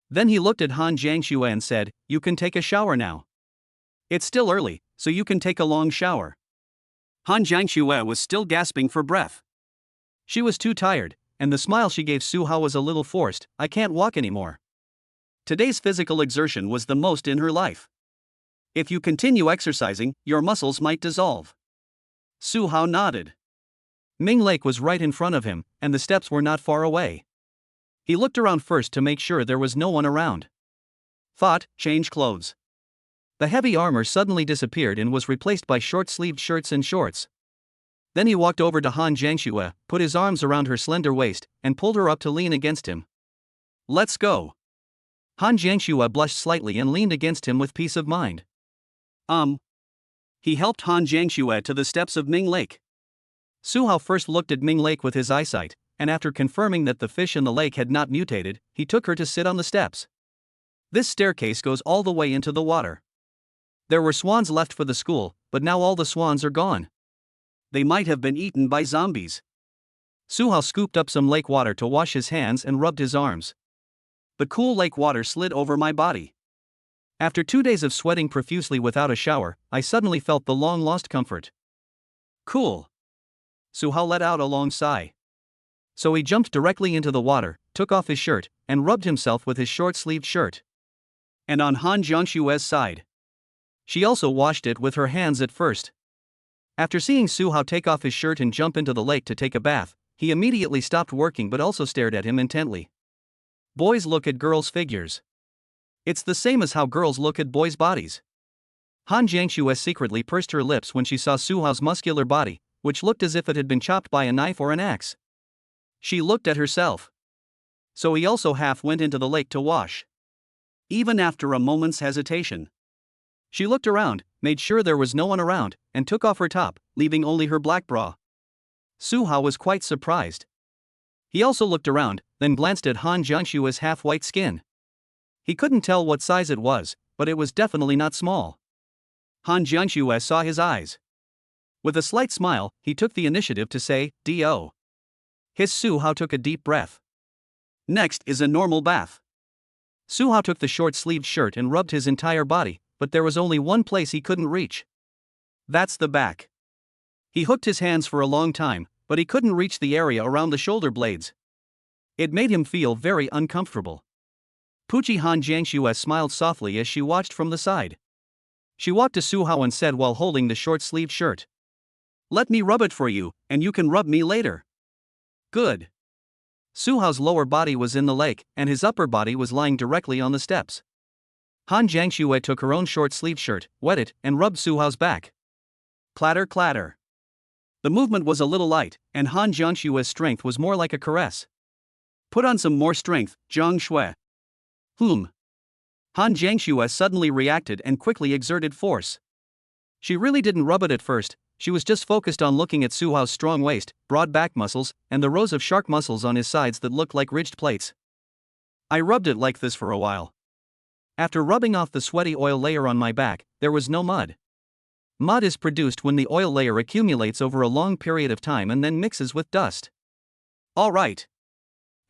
Then he looked at Han Jiangxue and said, "You can take a shower now. It's still early, so you can take a long shower." Han Jiangxue was still gasping for breath. She was too tired, and the smile she gave Su Hao was a little forced. "I can't walk anymore." Today's physical exertion was the most in her life. If you continue exercising, your muscles might dissolve. Su Hao nodded. Ming Lake was right in front of him, and the steps were not far away. He looked around first to make sure there was no one around. Thought, change clothes. The heavy armor suddenly disappeared and was replaced by short-sleeved shirts and shorts. Then he walked over to Han Jiangxue, put his arms around her slender waist, and pulled her up to lean against him. "Let's go." Han Jiangxue blushed slightly and leaned against him with peace of mind. He helped Han Jiangxue to the steps of Ming Lake. Su Hao first looked at Ming Lake with his eyesight, and after confirming that the fish in the lake had not mutated, he took her to sit on the steps. This staircase goes all the way into the water. There were swans left for the school, but now all the swans are gone. They might have been eaten by zombies. Suhao scooped up some lake water to wash his hands and rubbed his arms. The cool lake water slid over my body. After 2 days of sweating profusely without a shower, I suddenly felt the long-lost comfort. Cool. Suhao let out a long sigh. So he jumped directly into the water, took off his shirt, and rubbed himself with his short-sleeved shirt. And on Han Jiangshue's side. She also washed it with her hands at first. After seeing Suhao take off his shirt and jump into the lake to take a bath, he immediately stopped working but also stared at him intently. Boys look at girls' figures. It's the same as how girls look at boys' bodies. Han Jiangshue secretly pursed her lips when she saw Suhao's muscular body, which looked as if it had been chopped by a knife or an axe. She looked at herself. So he also half went into the lake to wash. Even after a moment's hesitation. She looked around, made sure there was no one around, and took off her top, leaving only her black bra. Suhao was quite surprised. He also looked around, then glanced at Han Jiangshue's half-white skin. He couldn't tell what size it was, but it was definitely not small. Han Jiangshue saw his eyes. With a slight smile, he took the initiative to say, "Do." His Suhao took a deep breath. Next is a normal bath. Suhao took the short-sleeved shirt and rubbed his entire body, but there was only one place he couldn't reach. That's the back. He hooked his hands for a long time, but he couldn't reach the area around the shoulder blades. It made him feel very uncomfortable. Puchi Han Jiangshue smiled softly as she watched from the side. She walked to Suhao and said while holding the short-sleeved shirt, "Let me rub it for you, and you can rub me later." Good. Suhao's lower body was in the lake, and his upper body was lying directly on the steps. Han Jiangshue took her own short-sleeved shirt, wet it, and rubbed Suhao's back. Clatter clatter. The movement was a little light, and Han Jiangshue's strength was more like a caress. Put on some more strength, Jiang Shui. Han Jiangshue suddenly reacted and quickly exerted force. She really didn't rub it at first, she was just focused on looking at Suhao's strong waist, broad back muscles, and the rows of shark muscles on his sides that looked like ridged plates. I rubbed it like this for a while. After rubbing off the sweaty oil layer on my back, there was no mud. Mud is produced when the oil layer accumulates over a long period of time and then mixes with dust. All right.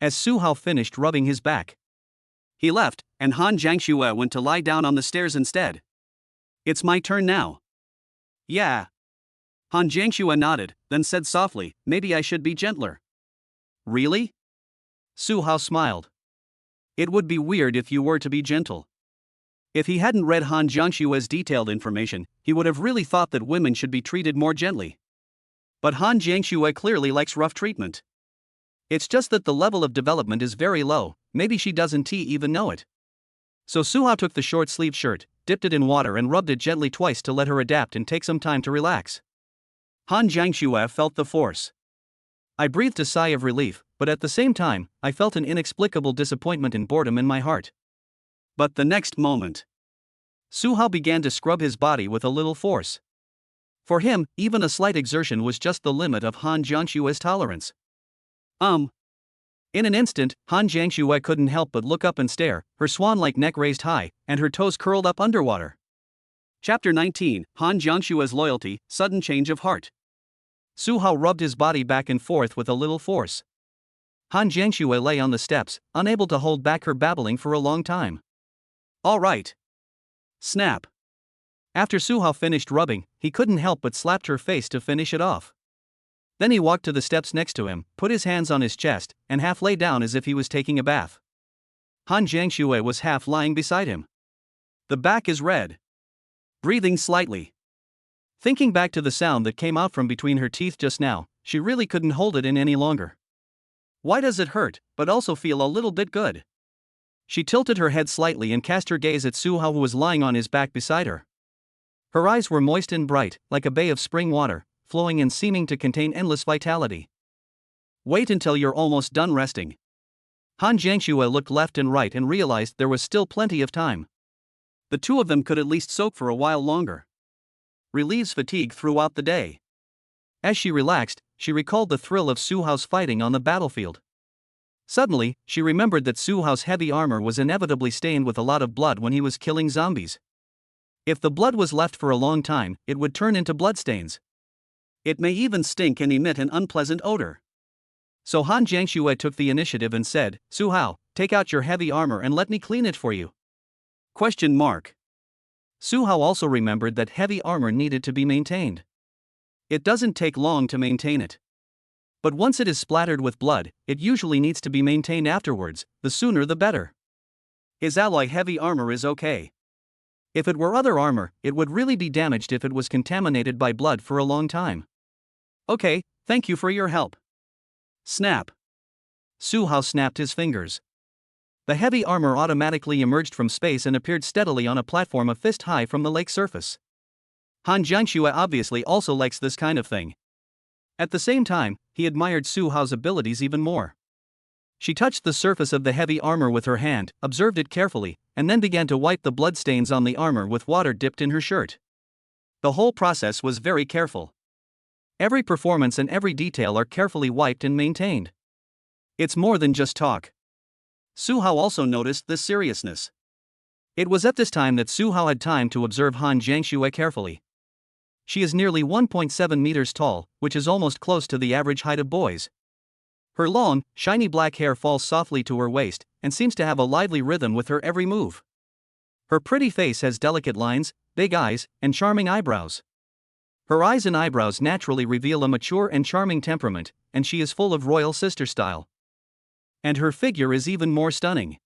As Suhao finished rubbing his back, he left, and Han Jiangshue went to lie down on the stairs instead. It's my turn now. Yeah. Han Jiangshue nodded, then said softly, "Maybe I should be gentler." Really? Suhao smiled. It would be weird if you were to be gentle. If he hadn't read Han Jiangshue's detailed information, he would have really thought that women should be treated more gently. But Han Jiangshue clearly likes rough treatment. It's just that the level of development is very low, maybe she doesn't even know it. So Suhao took the short-sleeved shirt, dipped it in water and rubbed it gently twice to let her adapt and take some time to relax. Han Jiangshue felt the force. I breathed a sigh of relief, but at the same time, I felt an inexplicable disappointment and boredom in my heart. But the next moment, Suhao began to scrub his body with a little force. For him, even a slight exertion was just the limit of Han Jiangshue's tolerance. In an instant, Han Jiangshue couldn't help but look up and stare, her swan-like neck raised high, and her toes curled up underwater. Chapter 19, Han Jiangshue's Loyalty, Sudden Change of Heart. Suhao rubbed his body back and forth with a little force. Han Jiangshue lay on the steps, unable to hold back her babbling for a long time. All right. Snap. After Suhao finished rubbing, he couldn't help but slapped her face to finish it off. Then he walked to the steps next to him, put his hands on his chest, and half lay down as if he was taking a bath. Han Jiangshue was half lying beside him. The back is red. Breathing slightly. Thinking back to the sound that came out from between her teeth just now, she really couldn't hold it in any longer. Why does it hurt, but also feel a little bit good? She tilted her head slightly and cast her gaze at Suhao, who was lying on his back beside her. Her eyes were moist and bright, like a bay of spring water, flowing and seeming to contain endless vitality. Wait until you're almost done resting. Han Jiangshue looked left and right and realized there was still plenty of time. The two of them could at least soak for a while longer. Relieves fatigue throughout the day. As she relaxed, she recalled the thrill of Suhao's fighting on the battlefield. Suddenly, she remembered that Suhao's heavy armor was inevitably stained with a lot of blood when he was killing zombies. If the blood was left for a long time, it would turn into bloodstains. It may even stink and emit an unpleasant odor. So Han Jiangxue took the initiative and said, "Su Hao, take out your heavy armor and let me clean it for you." Question mark. Su Hao also remembered that heavy armor needed to be maintained. It doesn't take long to maintain it. But once it is splattered with blood, it usually needs to be maintained afterwards, the sooner the better. His alloy heavy armor is okay. If it were other armor, it would really be damaged if it was contaminated by blood for a long time. Okay, thank you for your help. Snap. Su Hao snapped his fingers. The heavy armor automatically emerged from space and appeared steadily on a platform a fist high from the lake surface. Han Jiangxue obviously also likes this kind of thing. At the same time, he admired Su Hao's abilities even more. She touched the surface of the heavy armor with her hand, observed it carefully, and then began to wipe the bloodstains on the armor with water dipped in her shirt. The whole process was very careful. Every performance and every detail are carefully wiped and maintained. It's more than just talk. Su Hao also noticed this seriousness. It was at this time that Su Hao had time to observe Han Jiangxue carefully. She is nearly 1.7 meters tall, which is almost close to the average height of boys. Her long, shiny black hair falls softly to her waist, and seems to have a lively rhythm with her every move. Her pretty face has delicate lines, big eyes, and charming eyebrows. Her eyes and eyebrows naturally reveal a mature and charming temperament, and she is full of royal sister style. And her figure is even more stunning.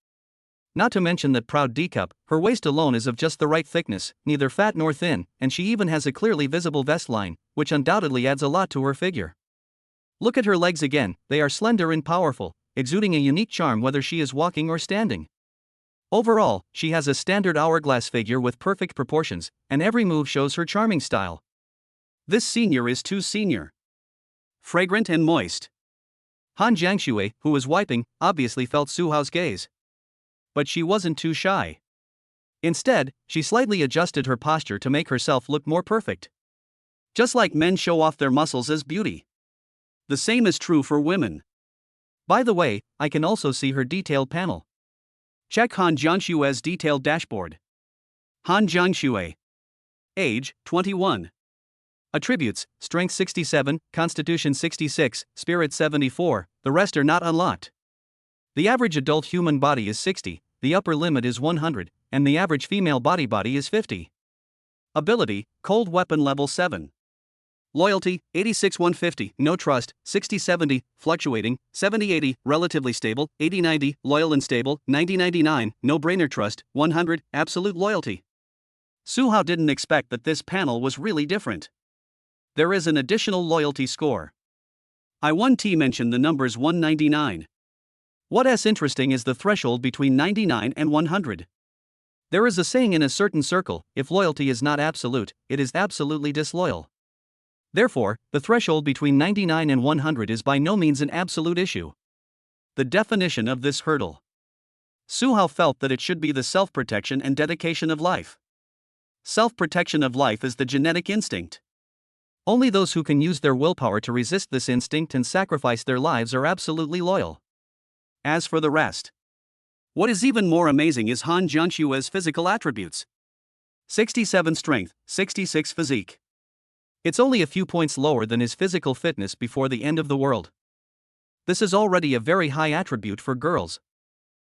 Not to mention that proud D-cup, her waist alone is of just the right thickness, neither fat nor thin, and she even has a clearly visible vest line, which undoubtedly adds a lot to her figure. Look at her legs again, they are slender and powerful, exuding a unique charm whether she is walking or standing. Overall, she has a standard hourglass figure with perfect proportions, and every move shows her charming style. This senior is too senior. Fragrant and moist. Han Jiangxue, who was wiping, obviously felt Su Hao's gaze. But she wasn't too shy. Instead, she slightly adjusted her posture to make herself look more perfect. Just like men show off their muscles as beauty. The same is true for women. By the way, I can also see her detailed panel. Check Han Jiangxue's detailed dashboard. Han Jiangxue. Age, 21. Attributes, Strength 67, Constitution 66, Spirit 74, the rest are not unlocked. The average adult human body is 60, the upper limit is 100, and the average female body is 50. Ability, Cold Weapon Level 7. Loyalty, 86-150, No Trust, 60-70, Fluctuating, 70-80, Relatively Stable, 80-90, Loyal and Stable, 90-99, No-Brainer Trust, 100, Absolute Loyalty. Su Hao didn't expect that this panel was really different. There is an additional loyalty score. I1T mentioned the numbers 199. What's interesting is the threshold between 99 and 100. There is a saying in a certain circle, if loyalty is not absolute, it is absolutely disloyal. Therefore, the threshold between 99 and 100 is by no means an absolute issue. The definition of this hurdle. Su Hao felt that it should be the self-protection and dedication of life. Self-protection of life is the genetic instinct. Only those who can use their willpower to resist this instinct and sacrifice their lives are absolutely loyal. As for the rest, what is even more amazing is Han Jiangxue's physical attributes. 67 strength, 66 physique. It's only a few points lower than his physical fitness before the end of the world. This is already a very high attribute for girls.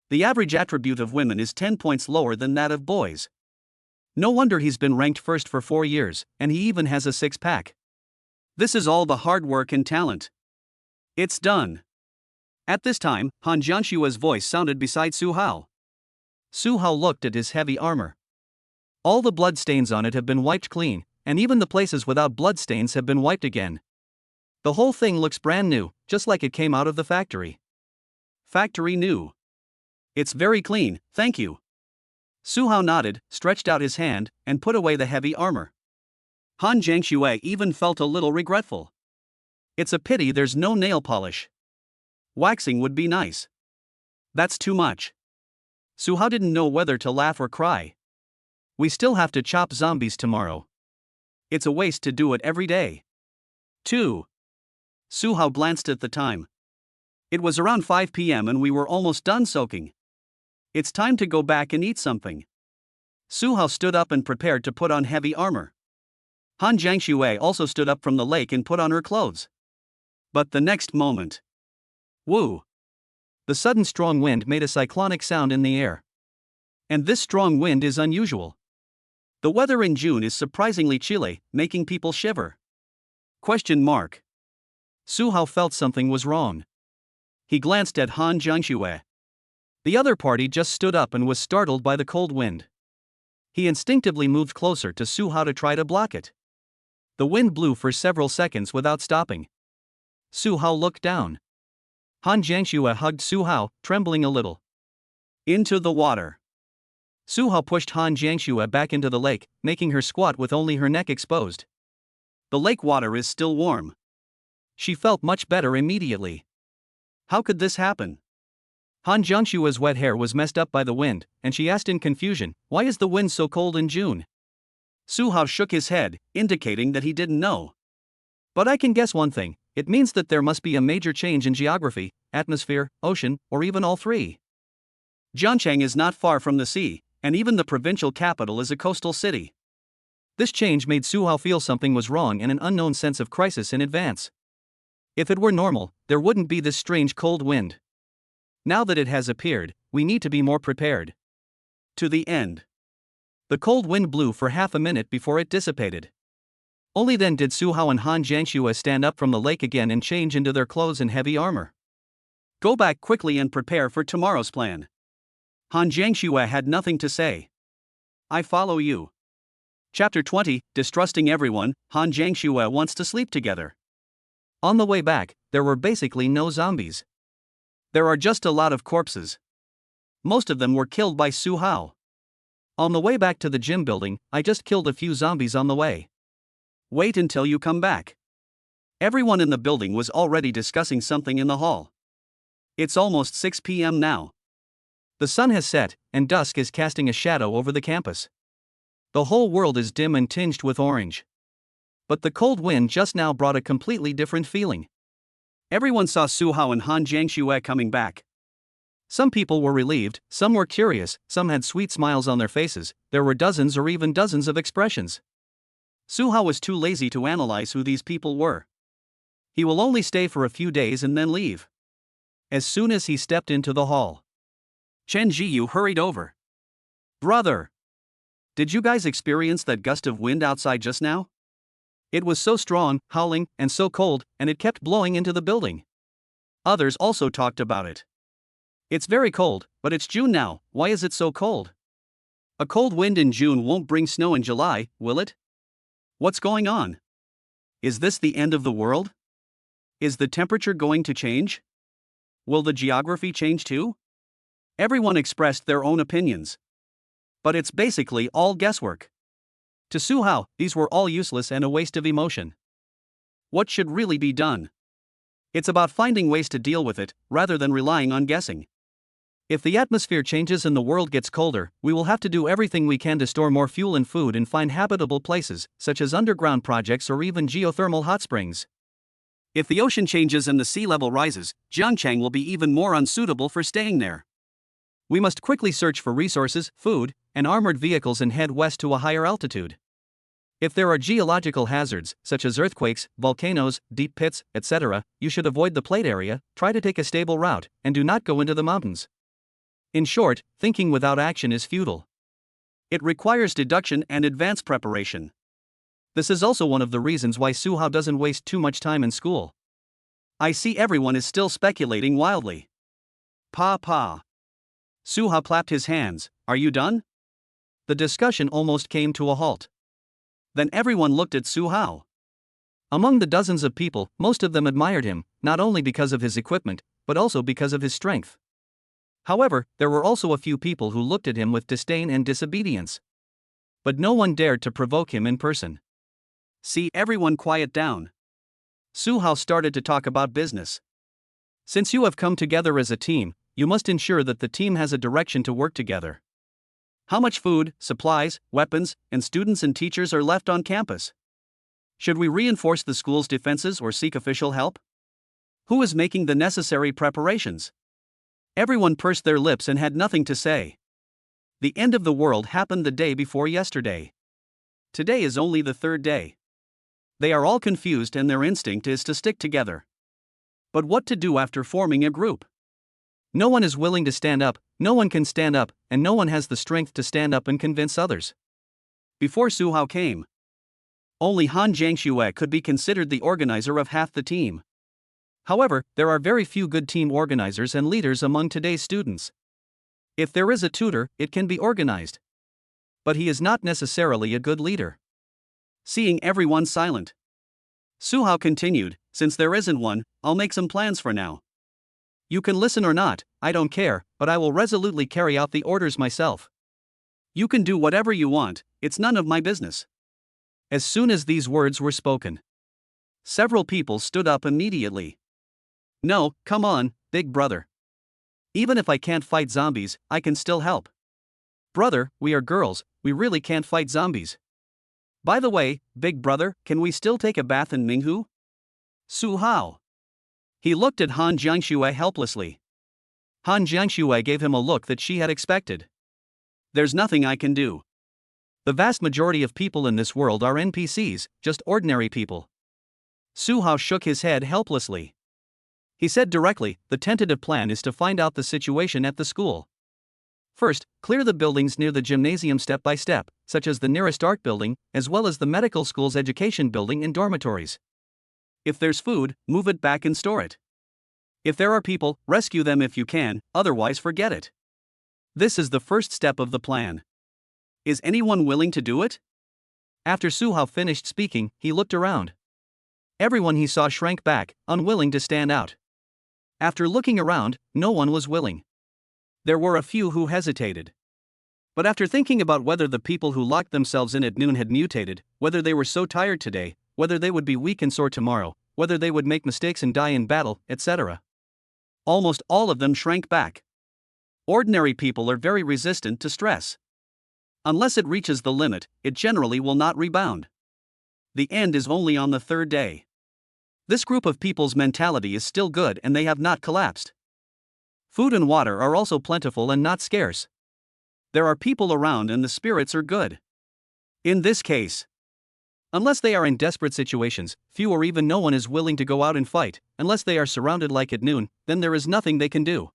The average attribute of women is 10 points lower than that of boys. No wonder he's been ranked first for 4 years, and he even has a six-pack. This is all the hard work and talent. It's done. At this time, Han Jiangxue's voice sounded beside Su Hao. Su Hao looked at his heavy armor. All the bloodstains on it have been wiped clean, and even the places without bloodstains have been wiped again. The whole thing looks brand new, just like it came out of the factory. Factory new. It's very clean, thank you. Su Hao nodded, stretched out his hand, and put away the heavy armor. Han Jiangxue even felt a little regretful. It's a pity there's no nail polish. Waxing would be nice. That's too much. Su Hao didn't know whether to laugh or cry. We still have to chop zombies tomorrow. It's a waste to do it every day. 2. Su Hao glanced at the time. It was around 5 p.m. and we were almost done soaking. It's time to go back and eat something. Su Hao stood up and prepared to put on heavy armor. Han Jiangxue also stood up from the lake and put on her clothes. But the next moment. Woo! The sudden strong wind made a cyclonic sound in the air. And this strong wind is unusual. The weather in June is surprisingly chilly, making people shiver. Question mark. Su Hao felt something was wrong. He glanced at Han Jiangxue. The other party just stood up and was startled by the cold wind. He instinctively moved closer to Su Hao to try to block it. The wind blew for several seconds without stopping. Su Hao looked down. Han Jiangxue hugged Su Hao, trembling a little. Into the water. Su Hao pushed Han Jiangxue back into the lake, making her squat with only her neck exposed. The lake water is still warm. She felt much better immediately. How could this happen? Han Jiangxue's wet hair was messed up by the wind, and she asked in confusion, "Why is the wind so cold in June?" Su Hao shook his head, indicating that he didn't know. "But I can guess one thing. It means that there must be a major change in geography, atmosphere, ocean, or even all three." Jiangcheng is not far from the sea, and even the provincial capital is a coastal city. This change made Su Hao feel something was wrong and an unknown sense of crisis in advance. If it were normal, there wouldn't be this strange cold wind. Now that it has appeared, we need to be more prepared. To the end. The cold wind blew for half a minute before it dissipated. Only then did Su Hao and Han Jiangxue stand up from the lake again and change into their clothes and heavy armor. Go back quickly and prepare for tomorrow's plan. Han Jiangxue had nothing to say. I follow you. Chapter 20, Distrusting everyone, Han Jiangxue wants to sleep together. On the way back, there were basically no zombies. There are just a lot of corpses. Most of them were killed by Su Hao. On the way back to the gym building, I just killed a few zombies on the way. Wait until you come back. Everyone in the building was already discussing something in the hall. It's almost 6 p.m. now. The sun has set, and dusk is casting a shadow over the campus. The whole world is dim and tinged with orange. But the cold wind just now brought a completely different feeling. Everyone saw Su Hao and Han Jiangxue coming back. Some people were relieved, some were curious, some had sweet smiles on their faces, there were dozens or even dozens of expressions. Su Hao was too lazy to analyze who these people were. He will only stay for a few days and then leave. As soon as he stepped into the hall, Chen Jiyu hurried over. Brother! Did you guys experience that gust of wind outside just now? It was so strong, howling, and so cold, and it kept blowing into the building. Others also talked about it. It's very cold, but it's June now, why is it so cold? A cold wind in June won't bring snow in July, will it? What's going on? Is this the end of the world? Is the temperature going to change? Will the geography change too? Everyone expressed their own opinions. But it's basically all guesswork. To Su Hao, these were all useless and a waste of emotion. What should really be done? It's about finding ways to deal with it, rather than relying on guessing. If the atmosphere changes and the world gets colder, we will have to do everything we can to store more fuel and food and find habitable places, such as underground projects or even geothermal hot springs. If the ocean changes and the sea level rises, Jiangcheng will be even more unsuitable for staying there. We must quickly search for resources, food, and armored vehicles and head west to a higher altitude. If there are geological hazards, such as earthquakes, volcanoes, deep pits, etc., you should avoid the plate area, try to take a stable route, and do not go into the mountains. In short, thinking without action is futile. It requires deduction and advanced preparation. This is also one of the reasons why Su Hao doesn't waste too much time in school. I see everyone is still speculating wildly. Pa. Su Hao clapped his hands. Are you done? The discussion almost came to a halt. Then everyone looked at Su Hao. Among the dozens of people, most of them admired him, not only because of his equipment, but also because of his strength. However, there were also a few people who looked at him with disdain and disobedience. But no one dared to provoke him in person. See, everyone quiet down. Su Hao started to talk about business. Since you have come together as a team, you must ensure that the team has a direction to work together. How much food, supplies, weapons, and students and teachers are left on campus? Should we reinforce the school's defenses or seek official help? Who is making the necessary preparations? Everyone pursed their lips and had nothing to say. The end of the world happened the day before yesterday. Today is only the third day. They are all confused and their instinct is to stick together. But what to do after forming a group? No one is willing to stand up, no one can stand up, and no one has the strength to stand up and convince others. Before Su Hao came, only Han Jiangxue could be considered the organizer of half the team. However, there are very few good team organizers and leaders among today's students. If there is a tutor, it can be organized. But he is not necessarily a good leader. Seeing everyone silent, Su Hao continued, since there isn't one, I'll make some plans for now. You can listen or not, I don't care, but I will resolutely carry out the orders myself. You can do whatever you want, it's none of my business. As soon as these words were spoken, several people stood up immediately. No, come on, big brother. Even if I can't fight zombies, I can still help. Brother, we are girls, we really can't fight zombies. By the way, big brother, can we still take a bath in Minghu? Su Hao. He looked at Han Jiangxue helplessly. Han Jiangxue gave him a look that she had expected. There's nothing I can do. The vast majority of people in this world are NPCs, just ordinary people. Su Hao shook his head helplessly. He said directly, the tentative plan is to find out the situation at the school. First, clear the buildings near the gymnasium step by step, such as the nearest art building, as well as the medical school's education building and dormitories. If there's food, move it back and store it. If there are people, rescue them if you can, otherwise forget it. This is the first step of the plan. Is anyone willing to do it? After Su Hao finished speaking, he looked around. Everyone he saw shrank back, unwilling to stand out. After looking around, no one was willing. There were a few who hesitated. But after thinking about whether the people who locked themselves in at noon had mutated, whether they were so tired today, whether they would be weak and sore tomorrow, whether they would make mistakes and die in battle, etc., almost all of them shrank back. Ordinary people are very resistant to stress. Unless it reaches the limit, it generally will not rebound. The end is only on the third day. This group of people's mentality is still good and they have not collapsed. Food and water are also plentiful and not scarce. There are people around and the spirits are good. In this case, unless they are in desperate situations, few or even no one is willing to go out and fight, unless they are surrounded like at noon, then there is nothing they can do.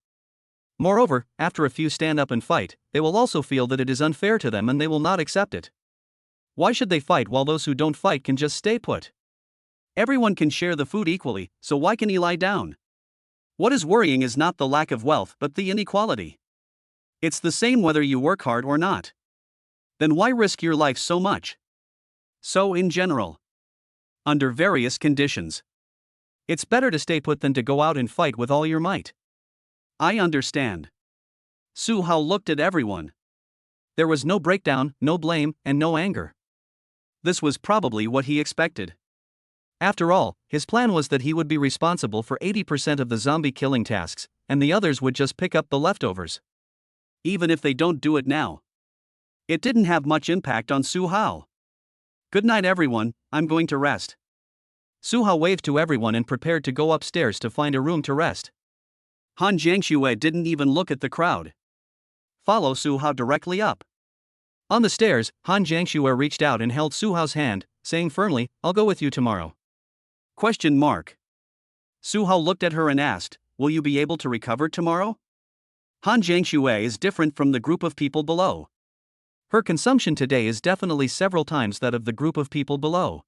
Moreover, after a few stand up and fight, they will also feel that it is unfair to them and they will not accept it. Why should they fight while those who don't fight can just stay put? Everyone can share the food equally, so why can he lie down? What is worrying is not the lack of wealth but the inequality. It's the same whether you work hard or not. Then why risk your life so much? So in general, under various conditions, it's better to stay put than to go out and fight with all your might. I understand. Su Hao looked at everyone. There was no breakdown, no blame, and no anger. This was probably what he expected. After all, his plan was that he would be responsible for 80% of the zombie killing tasks, and the others would just pick up the leftovers. Even if they don't do it now. It didn't have much impact on Su Hao. Good night everyone, I'm going to rest. Su Hao waved to everyone and prepared to go upstairs to find a room to rest. Han Jiangxue didn't even look at the crowd. Follow Su Hao directly up. On the stairs, Han Jiangxue reached out and held Su Hao's hand, saying firmly, I'll go with you tomorrow. ? Su Hao looked at her and asked, will you be able to recover tomorrow? Han Jiangxue is different from the group of people below. Her consumption today is definitely several times that of the group of people below.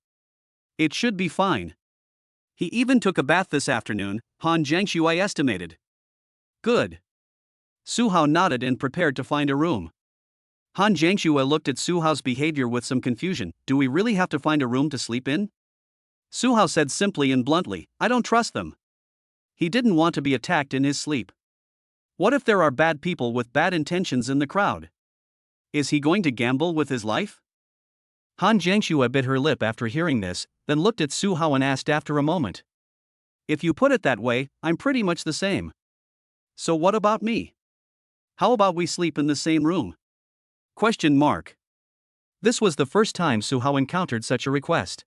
It should be fine. He even took a bath this afternoon, Han Jiangxue estimated. Good. Su Hao nodded and prepared to find a room. Han Jiangxue looked at Su Hao's behavior with some confusion. Do we really have to find a room to sleep in? Su Hao said simply and bluntly, I don't trust them. He didn't want to be attacked in his sleep. What if there are bad people with bad intentions in the crowd? Is he going to gamble with his life? Han Jiangxue bit her lip after hearing this, then looked at Su Hao and asked after a moment. If you put it that way, I'm pretty much the same. So what about me? How about we sleep in the same room? ? This was the first time Su Hao encountered such a request.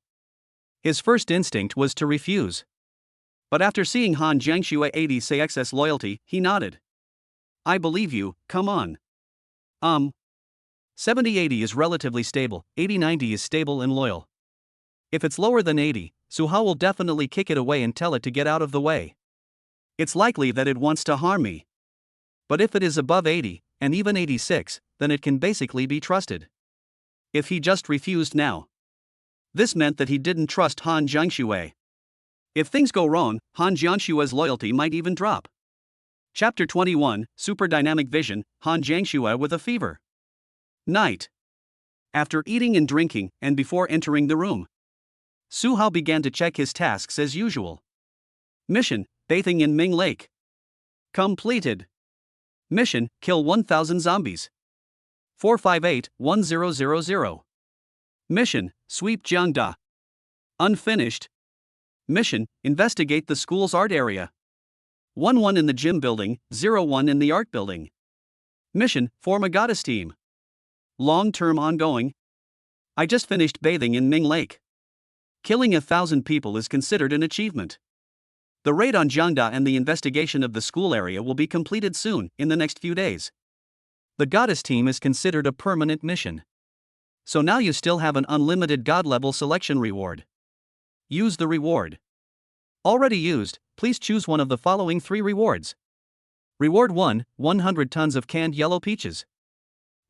His first instinct was to refuse. But after seeing Han Jiangxue say excess loyalty, he nodded. I believe you, come on. 70-80 is relatively stable, 80-90 is stable and loyal. If it's lower than 80, Suha will definitely kick it away and tell it to get out of the way. It's likely that it wants to harm me. But if it is above 80, and even 86, then it can basically be trusted. If he just refused now. This meant that he didn't trust Han Jiangxue. If things go wrong, Han Jiangshue's loyalty might even drop. Chapter 21, Super Dynamic Vision, Han Jiangxue with a fever. Night. After eating and drinking, and before entering the room, Su Hao began to check his tasks as usual. Mission, bathing in Ming Lake. Completed. Mission, kill 1,000 zombies. 458-1000. Mission, sweep Jiangda. Unfinished. Mission, investigate the school's art area. 1-1 in the gym building, 0-1 in the art building. Mission, form a goddess team. Long-term ongoing. I just finished bathing in Ming Lake. Killing 1,000 people is considered an achievement. The raid on Jiangda and the investigation of the school area will be completed soon, in the next few days. The goddess team is considered a permanent mission. So now you still have an unlimited god-level selection reward. Use the reward. Already used, please choose one of the following 3 rewards. Reward 1, 100 tons of canned yellow peaches.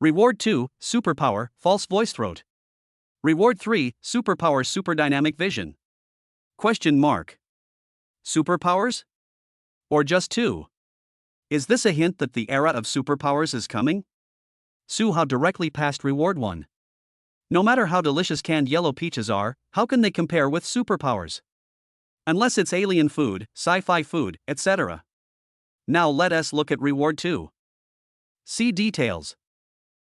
Reward 2, Superpower, False Voice Throat. Reward 3, Superpower Super Dynamic Vision. Question mark. Superpowers? Or just 2? Is this a hint that the era of superpowers is coming? Su Hao directly passed Reward 1. No matter how delicious canned yellow peaches are, how can they compare with superpowers? Unless it's alien food, sci-fi food, etc. Now let us look at Reward 2. See details.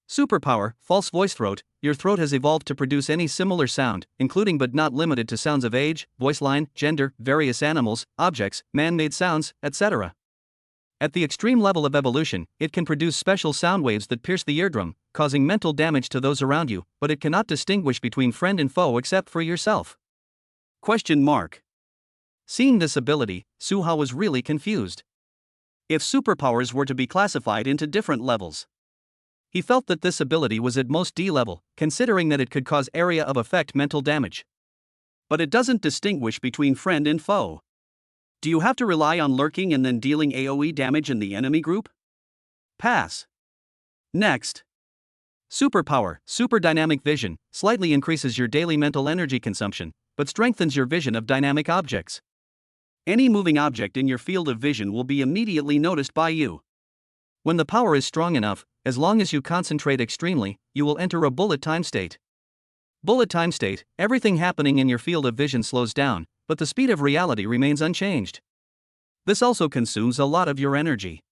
Superpower, False Voice Throat. Your throat has evolved to produce any similar sound, including but not limited to sounds of age, voice line, gender, various animals, objects, man-made sounds, etc. At the extreme level of evolution, it can produce special sound waves that pierce the eardrum, causing mental damage to those around you, but it cannot distinguish between friend and foe except for yourself. Question mark. Seeing this ability, Su Hao was really confused. If superpowers were to be classified into different levels, he felt that this ability was at most D level, considering that it could cause area of effect mental damage. But it doesn't distinguish between friend and foe. Do you have to rely on lurking and then dealing AoE damage in the enemy group? Pass. Next. Superpower, Super Dynamic Vision, slightly increases your daily mental energy consumption, but strengthens your vision of dynamic objects. Any moving object in your field of vision will be immediately noticed by you. When the power is strong enough, as long as you concentrate extremely, you will enter a bullet time state. Bullet time state, everything happening in your field of vision slows down, but the speed of reality remains unchanged. This also consumes a lot of your energy.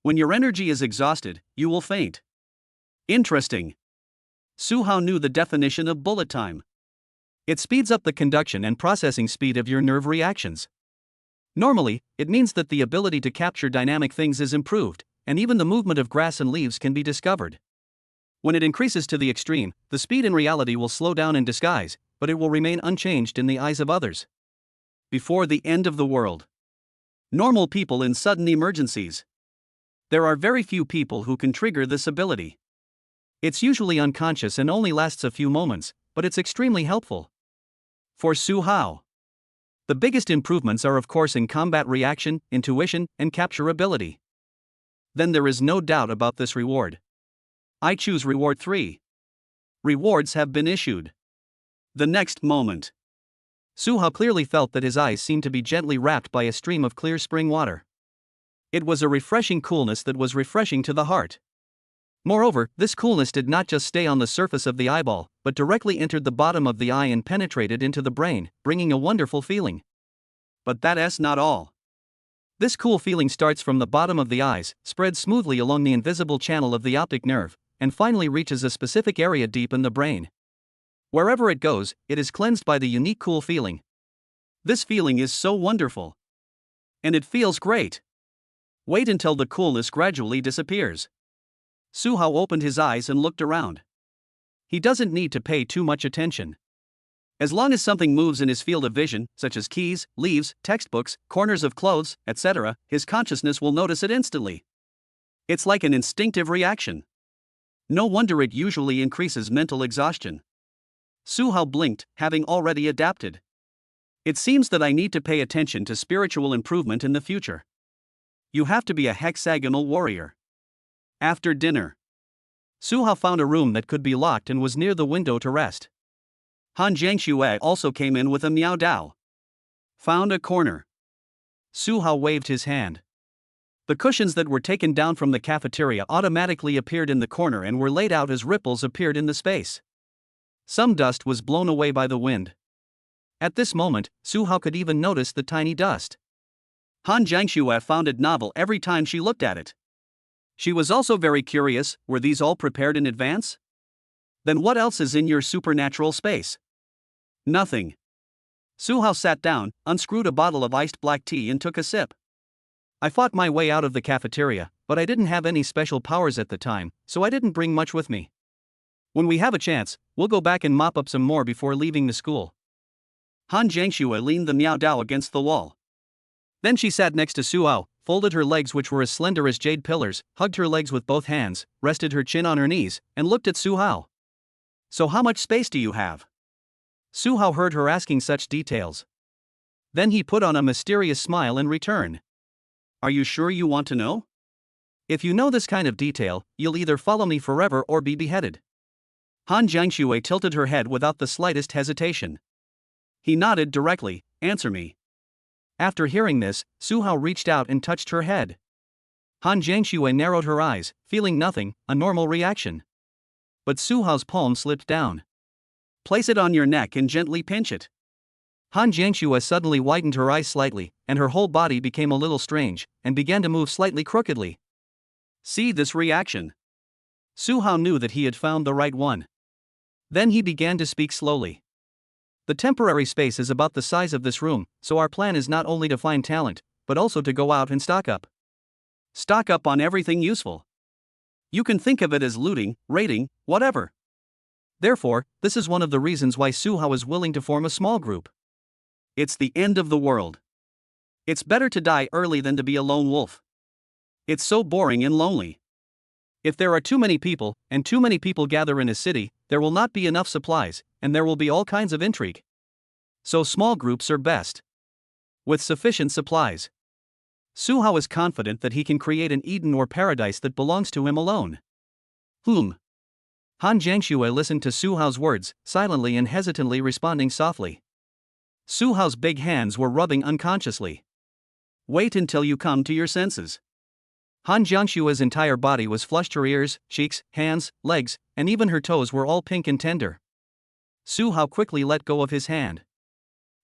When your energy is exhausted, you will faint. Interesting. Su Hao knew the definition of bullet time. It speeds up the conduction and processing speed of your nerve reactions. Normally, it means that the ability to capture dynamic things is improved, and even the movement of grass and leaves can be discovered. When it increases to the extreme, the speed in reality will slow down in disguise, but it will remain unchanged in the eyes of others. Before the end of the world. Normal people in sudden emergencies. There are very few people who can trigger this ability. It's usually unconscious and only lasts a few moments, but it's extremely helpful. For Su Hao, the biggest improvements are of course in combat reaction, intuition, and capturability. Then there is no doubt about this reward. I choose Reward 3. Rewards have been issued. The next moment. Su Hao clearly felt that his eyes seemed to be gently wrapped by a stream of clear spring water. It was a refreshing coolness that was refreshing to the heart. Moreover, this coolness did not just stay on the surface of the eyeball, but directly entered the bottom of the eye and penetrated into the brain, bringing a wonderful feeling. But that's not all. This cool feeling starts from the bottom of the eyes, spreads smoothly along the invisible channel of the optic nerve, and finally reaches a specific area deep in the brain. Wherever it goes, it is cleansed by the unique cool feeling. This feeling is so wonderful. And it feels great. Wait until the coolness gradually disappears. Su Hao opened his eyes and looked around. He doesn't need to pay too much attention. As long as something moves in his field of vision, such as keys, leaves, textbooks, corners of clothes, etc., his consciousness will notice it instantly. It's like an instinctive reaction. No wonder it usually increases mental exhaustion. Su Hao blinked, having already adapted. It seems that I need to pay attention to spiritual improvement in the future. You have to be a hexagonal warrior. After dinner, Su Hao found a room that could be locked and was near the window to rest. Han Jiangxue also came in with a Miao Dao. Found a corner. Su Hao waved his hand. The cushions that were taken down from the cafeteria automatically appeared in the corner and were laid out as ripples appeared in the space. Some dust was blown away by the wind. At this moment, Su Hao could even notice the tiny dust. Han Jiangxue found it novel every time she looked at it. She was also very curious, were these all prepared in advance? Then what else is in your supernatural space? Nothing. Su Hao sat down, unscrewed a bottle of iced black tea and took a sip. I fought my way out of the cafeteria, but I didn't have any special powers at the time, so I didn't bring much with me. When we have a chance, we'll go back and mop up some more before leaving the school. Han Jiangxue leaned the Miao Dao against the wall. Then she sat next to Su Hao, folded her legs which were as slender as jade pillars, hugged her legs with both hands, rested her chin on her knees, and looked at Su Hao. So how much space do you have? Su Hao heard her asking such details. Then he put on a mysterious smile in return. Are you sure you want to know? If you know this kind of detail, you'll either follow me forever or be beheaded. Han Jiangxue tilted her head without the slightest hesitation. He nodded directly, answer me. After hearing this, Su Hao reached out and touched her head. Han Jiangxue narrowed her eyes, feeling nothing, a normal reaction. But Su Hao's palm slipped down. Place it on your neck and gently pinch it. Han Jiangxue suddenly widened her eyes slightly, and her whole body became a little strange, and began to move slightly crookedly. See this reaction. Su Hao knew that he had found the right one. Then he began to speak slowly. The temporary space is about the size of this room, so our plan is not only to find talent, but also to go out and stock up. Stock up on everything useful. You can think of it as looting, raiding, whatever. Therefore, this is one of the reasons why Su Hao is willing to form a small group. It's the end of the world. It's better to die early than to be a lone wolf. It's so boring and lonely. If there are too many people, and too many people gather in a city, there will not be enough supplies, and there will be all kinds of intrigue. So small groups are best. With sufficient supplies. Su Hao is confident that he can create an Eden or paradise that belongs to him alone. Han Jiangxue listened to Su Hao's words, silently and hesitantly responding softly. Su Hao's big hands were rubbing unconsciously. Wait until you come to your senses. Han Jiangxue's entire body was flushed, her ears, cheeks, hands, legs, and even her toes were all pink and tender. Su Hao quickly let go of his hand.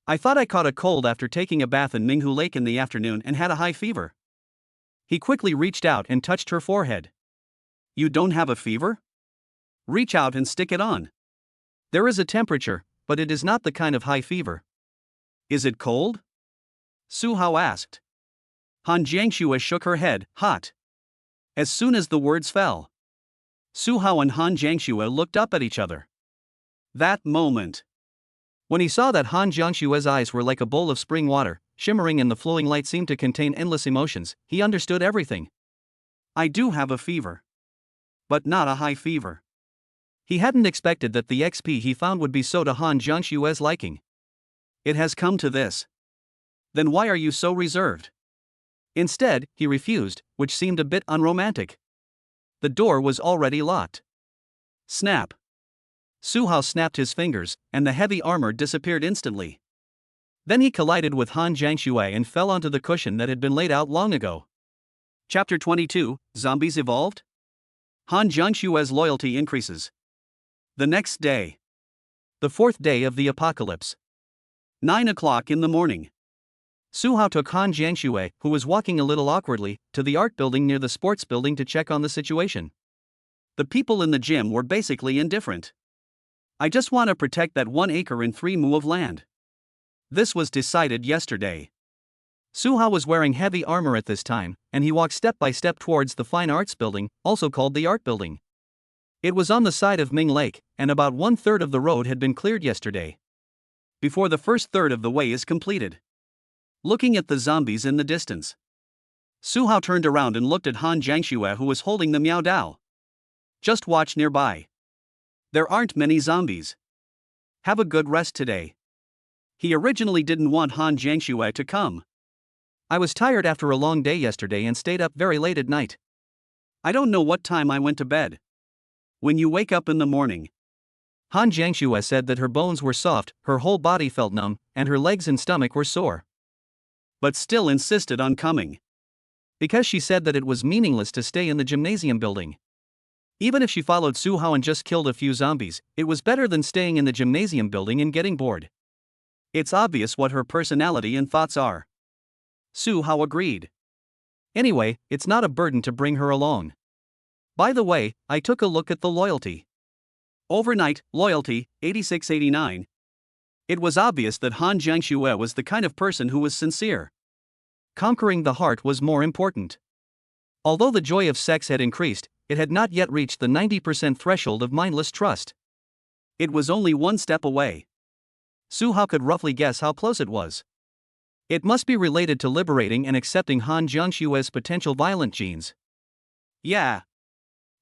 I thought I caught a cold after taking a bath in Minghu Lake in the afternoon and had a high fever. He quickly reached out and touched her forehead. You don't have a fever? Reach out and stick it on. There is a temperature, but it is not the kind of high fever. Is it cold? Su Hao asked. Han Jiangxue shook her head, hot. As soon as the words fell, Su Hao and Han Jiangxue looked up at each other. That moment. When he saw that Han Jiangxue's eyes were like a bowl of spring water, shimmering and the flowing light seemed to contain endless emotions, he understood everything. I do have a fever. But not a high fever. He hadn't expected that the XP he found would be so to Han Jiangxue's liking. It has come to this. Then why are you so reserved? Instead, he refused, which seemed a bit unromantic. The door was already locked. Snap. Su Hao snapped his fingers, and the heavy armor disappeared instantly. Then he collided with Han Jiangxue and fell onto the cushion that had been laid out long ago. Chapter 22, Zombies Evolved? Han Jiangxue's loyalty increases. The next day. The fourth day of the apocalypse. 9 o'clock in the morning. Su Hao took Han Jiangxue, who was walking a little awkwardly, to the art building near the sports building to check on the situation. The people in the gym were basically indifferent. I just want to protect that 1 acre and 3 mu of land. This was decided yesterday. Su Hao was wearing heavy armor at this time, and he walked step by step towards the fine arts building, also called the art building. It was on the side of Ming Lake, and about 1/3 of the road had been cleared yesterday. Before the first third of the way is completed. Looking at the zombies in the distance, Su Hao turned around and looked at Han Jiangxue, who was holding the Miao Dao. Just watch nearby. There aren't many zombies. Have a good rest today. He originally didn't want Han Jiangxue to come. I was tired after a long day yesterday and stayed up very late at night. I don't know what time I went to bed. When you wake up in the morning. Han Jiangxue said that her bones were soft, her whole body felt numb, and her legs and stomach were sore. But still insisted on coming. Because she said that it was meaningless to stay in the gymnasium building. Even if she followed Su Hao and just killed a few zombies, it was better than staying in the gymnasium building and getting bored. It's obvious what her personality and thoughts are. Su Hao agreed. Anyway, it's not a burden to bring her along. By the way, I took a look at the loyalty. Overnight, loyalty, 8689. It was obvious that Han Jiangxue was the kind of person who was sincere. Conquering the heart was more important. Although the joy of sex had increased, it had not yet reached the 90% threshold of mindless trust. It was only one step away. Su Hao could roughly guess how close it was. It must be related to liberating and accepting Han Jiangxue's potential violent genes. Yeah.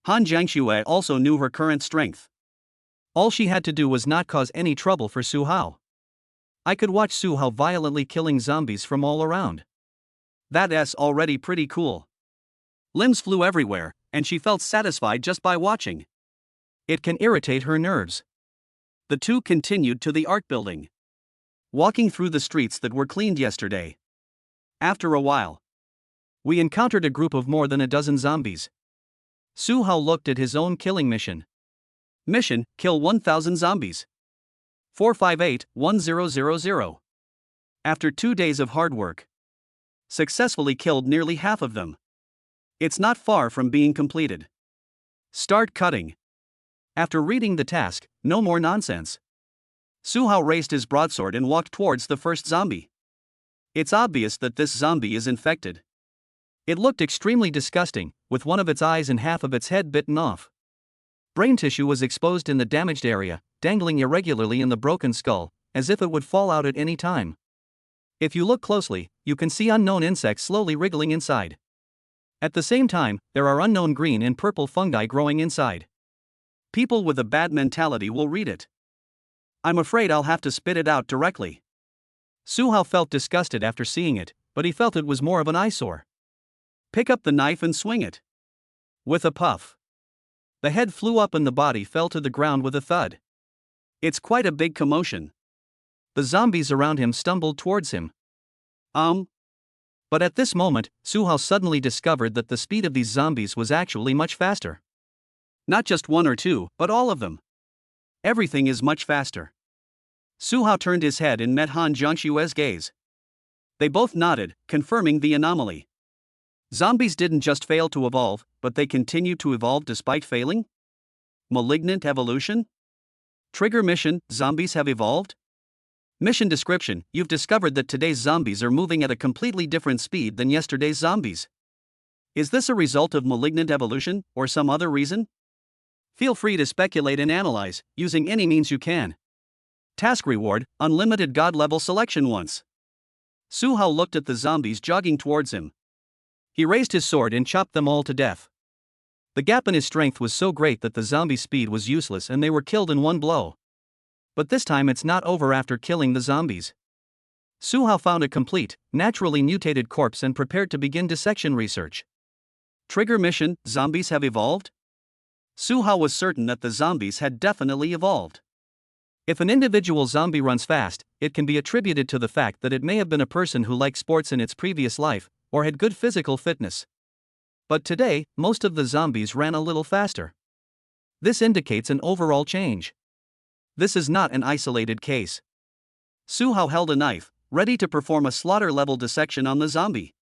Han Jiangxue also knew her current strength. All she had to do was not cause any trouble for Su Hao. I could watch Su Hao violently killing zombies from all around. That's already pretty cool. Limbs flew everywhere, and she felt satisfied just by watching. It can irritate her nerves. The two continued to the art building, walking through the streets that were cleaned yesterday. After a while, we encountered a group of more than a dozen zombies. Su Hao looked at his own killing mission. Mission: kill 1,000 zombies. 458-1000. After 2 days of hard work, successfully killed nearly half of them. It's not far from being completed. Start cutting. After reading the task, no more nonsense. Su Hao raised his broadsword and walked towards the first zombie. It's obvious that this zombie is infected. It looked extremely disgusting, with one of its eyes and half of its head bitten off. Brain tissue was exposed in the damaged area, dangling irregularly in the broken skull, as if it would fall out at any time. If you look closely, you can see unknown insects slowly wriggling inside. At the same time, there are unknown green and purple fungi growing inside. People with a bad mentality will read it. I'm afraid I'll have to spit it out directly. Su Hao felt disgusted after seeing it, but he felt it was more of an eyesore. Pick up the knife and swing it. With a puff, the head flew up and the body fell to the ground with a thud. It's quite a big commotion. The zombies around him stumbled towards him. But at this moment, Su Hao suddenly discovered that the speed of these zombies was actually much faster. Not just one or two, but all of them. Everything is much faster. Su Hao turned his head and met Han Jiangxue's gaze. They both nodded, confirming the anomaly. Zombies didn't just fail to evolve, but they continued to evolve despite failing? Malignant evolution? Trigger mission: zombies have evolved? Mission description: you've discovered that today's zombies are moving at a completely different speed than yesterday's zombies. Is this a result of malignant evolution, or some other reason? Feel free to speculate and analyze, using any means you can. Task reward: unlimited god level selection once. Su Hao looked at the zombies jogging towards him. He raised his sword and chopped them all to death. The gap in his strength was so great that the zombie speed was useless and they were killed in one blow. But this time it's not over after killing the zombies. Su Hao found a complete, naturally mutated corpse and prepared to begin dissection research. Trigger mission: zombies have evolved? Su Hao was certain that the zombies had definitely evolved. If an individual zombie runs fast, it can be attributed to the fact that it may have been a person who liked sports in its previous life, or had good physical fitness. But today, most of the zombies ran a little faster. This indicates an overall change. This is not an isolated case. Su Hao held a knife, ready to perform a slaughter-level dissection on the zombie.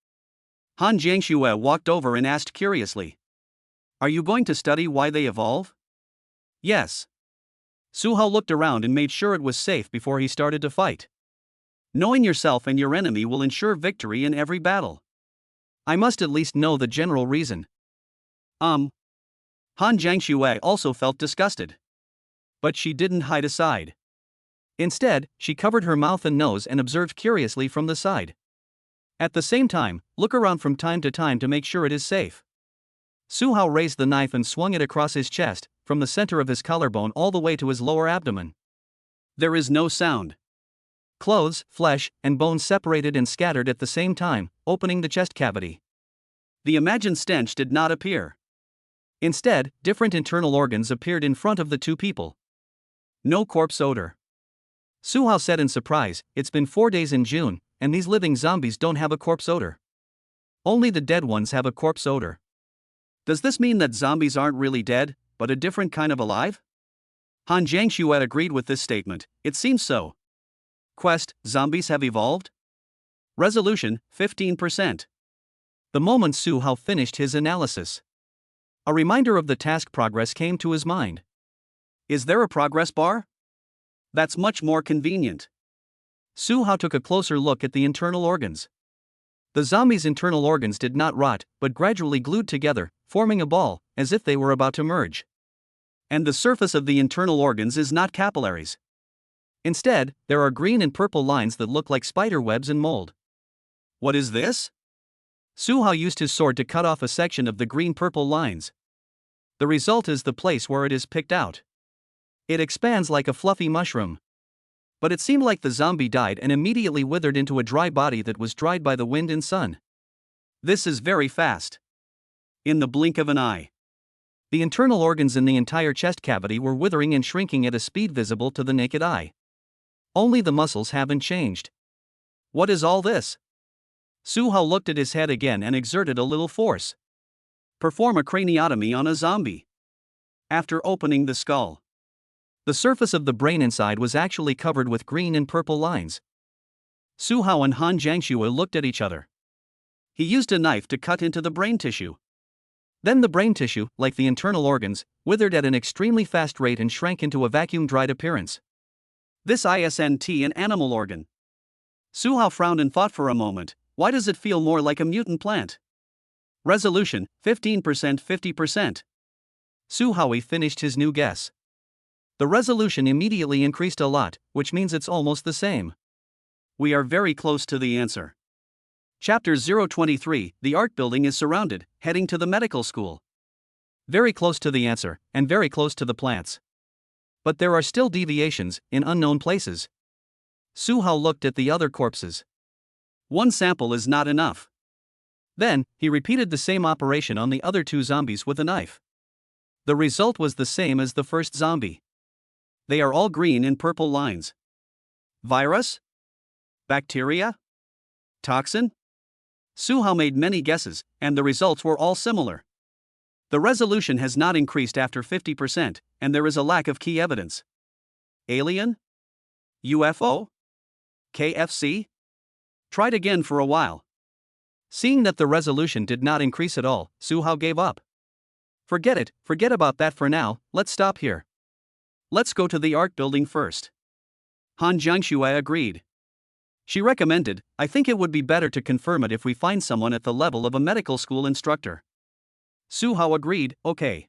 Han Jiangxue walked over and asked curiously, "Are you going to study why they evolve?" "Yes." Su Hao looked around and made sure it was safe before he started to fight. Knowing yourself and your enemy will ensure victory in every battle. I must at least know the general reason. Han Jiangxue also felt disgusted. But she didn't hide aside. Instead, she covered her mouth and nose and observed curiously from the side. At the same time, look around from time to make sure it is safe. Suhao raised the knife and swung it across his chest, from the center of his collarbone all the way to his lower abdomen. There is no sound. Clothes, flesh, and bones separated and scattered at the same time, opening the chest cavity. The imagined stench did not appear. Instead, different internal organs appeared in front of the two people. No corpse odor. Suhao said in surprise, "It's been 4 days in June, and these living zombies don't have a corpse odor. Only the dead ones have a corpse odor." Does this mean that zombies aren't really dead, but a different kind of alive? Han Jiangxue agreed with this statement. It seems so. Quest: Zombies have evolved? Resolution: 15%. The moment Suhao finished his analysis, a reminder of the task progress came to his mind. Is there a progress bar? That's much more convenient. Suhao took a closer look at the internal organs. The zombies' internal organs did not rot, but gradually glued together, forming a ball, as if they were about to merge. And the surface of the internal organs is not capillaries. Instead, there are green and purple lines that look like spider webs and mold. What is this? Suhao used his sword to cut off a section of the green-purple lines. The result is the place where it is picked out. It expands like a fluffy mushroom. But it seemed like the zombie died and immediately withered into a dry body that was dried by the wind and sun. This is very fast. In the blink of an eye. The internal organs in the entire chest cavity were withering and shrinking at a speed visible to the naked eye. Only the muscles haven't changed. What is all this? Suhao looked at his head again and exerted a little force. Perform a craniotomy on a zombie. After opening the skull, the surface of the brain inside was actually covered with green and purple lines. Suhao and Han Jiangxue looked at each other. He used a knife to cut into the brain tissue. Then the brain tissue, like the internal organs, withered at an extremely fast rate and shrank into a vacuum-dried appearance. This isn't an animal organ. Suhao frowned and thought for a moment. Why does it feel more like a mutant plant? Resolution: 15%, 50%. Suhao finished his new guess. The resolution immediately increased a lot, which means it's almost the same. We are very close to the answer. Chapter 023, the art building is surrounded, heading to the medical school. Very close to the answer, and very close to the plants. But there are still deviations, in unknown places. Suhao looked at the other corpses. One sample is not enough. Then, he repeated the same operation on the other two zombies with a knife. The result was the same as the first zombie. They are all green and purple lines. Virus? Bacteria? Toxin? Suhao made many guesses, and the results were all similar. The resolution has not increased after 50%, and there is a lack of key evidence. Alien? UFO? KFC? Tried again for a while. Seeing that the resolution did not increase at all, Suhao gave up. Forget about that for now, let's stop here. Let's go to the art building first. Han Jiangxue agreed. She recommended, I think it would be better to confirm it if we find someone at the level of a medical school instructor. Suhao agreed, okay.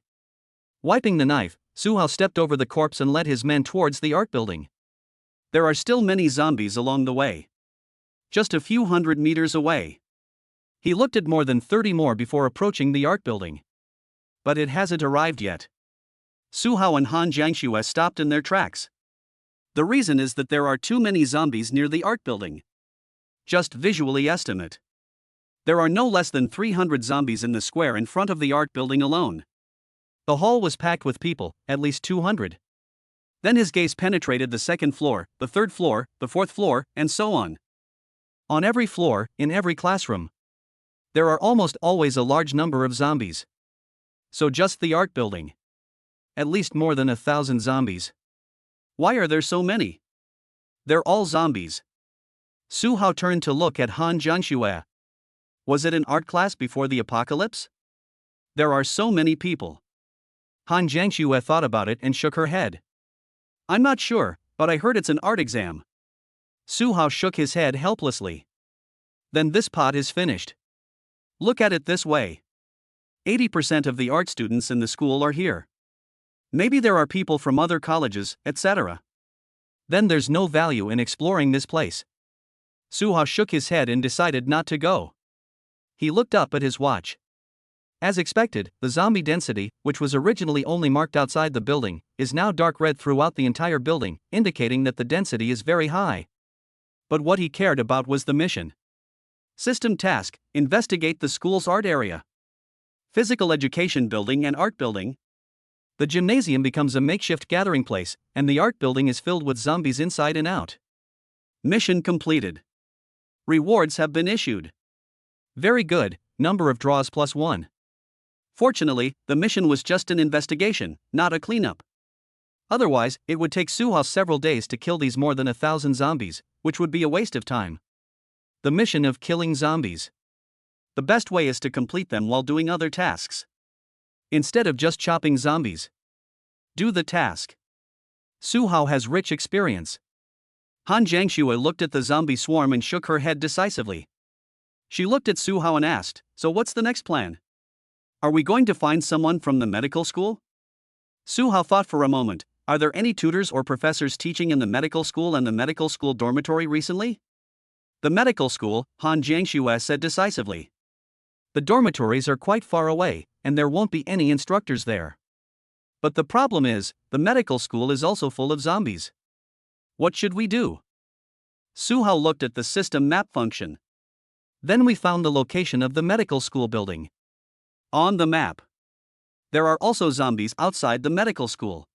Wiping the knife, Suhao stepped over the corpse and led his men towards the art building. There are still many zombies along the way. Just a few 100 meters away. He looked at more than 30 more before approaching the art building. But it hasn't arrived yet. Suhao and Han Jiangxue stopped in their tracks. The reason is that there are too many zombies near the art building. Just visually estimate. There are no less than 300 zombies in the square in front of the art building alone. The hall was packed with people, at least 200. Then his gaze penetrated the second floor, the third floor, the fourth floor, and so on. On every floor, in every classroom, there are almost always a large number of zombies. So just the art building. At least more than 1,000 zombies. Why are there so many? They're all zombies. Suhao turned to look at Han Jiangxue. Was it an art class before the apocalypse? There are so many people. Han Jiangxue thought about it and shook her head. I'm not sure, but I heard it's an art exam. Suhao shook his head helplessly. Then this pot is finished. Look at it this way. 80% of the art students in the school are here. Maybe there are people from other colleges, etc. Then there's no value in exploring this place. Suhao shook his head and decided not to go. He looked up at his watch. As expected, the zombie density, which was originally only marked outside the building, is now dark red throughout the entire building, indicating that the density is very high. But what he cared about was the mission. System task: investigate the school's art area. Physical education building and art building. The gymnasium becomes a makeshift gathering place, and the art building is filled with zombies inside and out. Mission completed. Rewards have been issued. Very good, number of draws +1. Fortunately, the mission was just an investigation, not a cleanup. Otherwise, it would take Suha several days to kill these more than 1,000 zombies, which would be a waste of time. The mission of killing zombies. The best way is to complete them while doing other tasks. Instead of just chopping zombies, do the task. Suhao has rich experience. Han Jiangxue looked at the zombie swarm and shook her head decisively. She looked at Suhao and asked, "So what's the next plan? Are we going to find someone from the medical school?" Suhao thought for a moment. Are there any tutors or professors teaching in the medical school and the medical school dormitory recently? The medical school, Han Jiangxue said decisively. The dormitories are quite far away, and there won't be any instructors there. But the problem is, the medical school is also full of zombies. What should we do? Suhao looked at the system map function. Then we found the location of the medical school building. On the map. There are also zombies outside the medical school.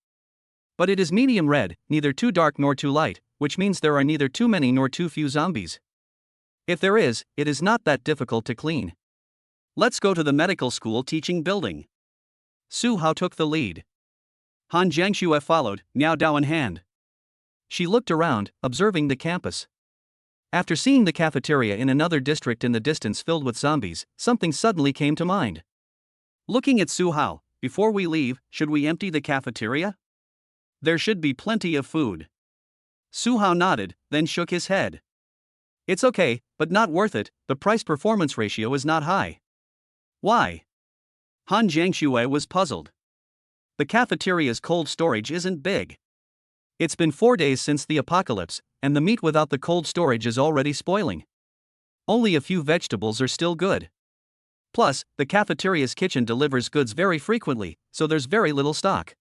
But it is medium red, neither too dark nor too light, which means there are neither too many nor too few zombies. If there is, it is not that difficult to clean. Let's go to the medical school teaching building. Suhao took the lead. Han Jiangxue followed, Niao Dao in hand. She looked around, observing the campus. After seeing the cafeteria in another district in the distance filled with zombies, something suddenly came to mind. Looking at Suhao, before we leave, should we empty the cafeteria? There should be plenty of food. Suhao nodded, then shook his head. It's okay, but not worth it, the price-performance ratio is not high. Why? Han Jiangxue was puzzled. The cafeteria's cold storage isn't big. It's been 4 days since the apocalypse, and the meat without the cold storage is already spoiling. Only a few vegetables are still good. Plus, the cafeteria's kitchen delivers goods very frequently, so there's very little stock.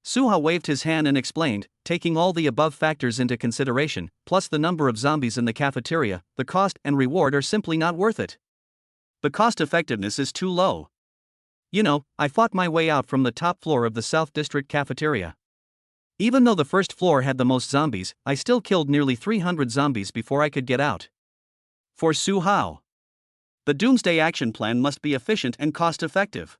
Suha waved his hand and explained, taking all the above factors into consideration, plus the number of zombies in the cafeteria, the cost and reward are simply not worth it. The cost effectiveness is too low. You know, I fought my way out from the top floor of the South District cafeteria. Even though the first floor had the most zombies, I still killed nearly 300 zombies before I could get out. For Su Hao, the Doomsday Action Plan must be efficient and cost-effective.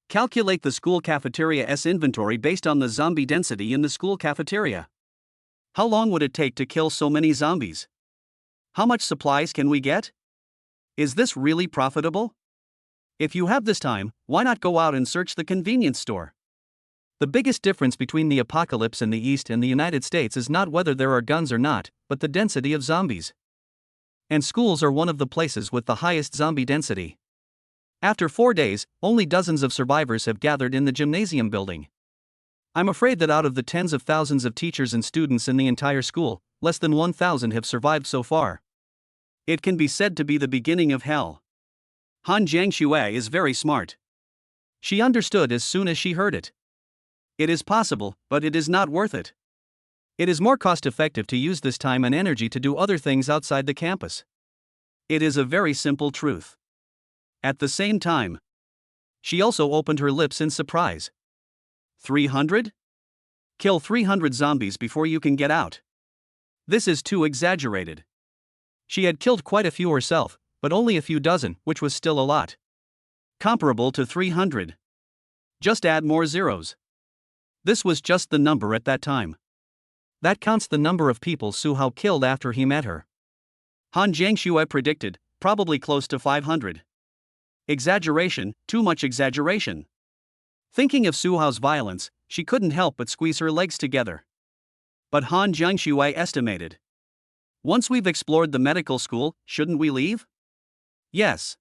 Calculate the school cafeteria's inventory based on the zombie density in the school cafeteria. How long would it take to kill so many zombies? How much supplies can we get? Is this really profitable? If you have this time, why not go out and search the convenience store? The biggest difference between the apocalypse in the East and the United States is not whether there are guns or not, but the density of zombies. And schools are one of the places with the highest zombie density. After 4 days, only dozens of survivors have gathered in the gymnasium building. I'm afraid that out of the tens of thousands of teachers and students in the entire school, less than 1,000 have survived so far. It can be said to be the beginning of hell. Han Jiangxue is very smart. She understood as soon as she heard it. It is possible, but it is not worth it. It is more cost-effective to use this time and energy to do other things outside the campus. It is a very simple truth. At the same time, she also opened her lips in surprise. 300? Kill 300 zombies before you can get out. This is too exaggerated. She had killed quite a few herself, but only a few dozen, which was still a lot. Comparable to 300. Just add more zeros. This was just the number at that time. That counts the number of people Su Hao killed after he met her. Han Jiangxue predicted, probably close to 500. Exaggeration, too much exaggeration. Thinking of Su Hao's violence, she couldn't help but squeeze her legs together. But Han Jiangxue estimated. Once we've explored the medical school, shouldn't we leave? Yes.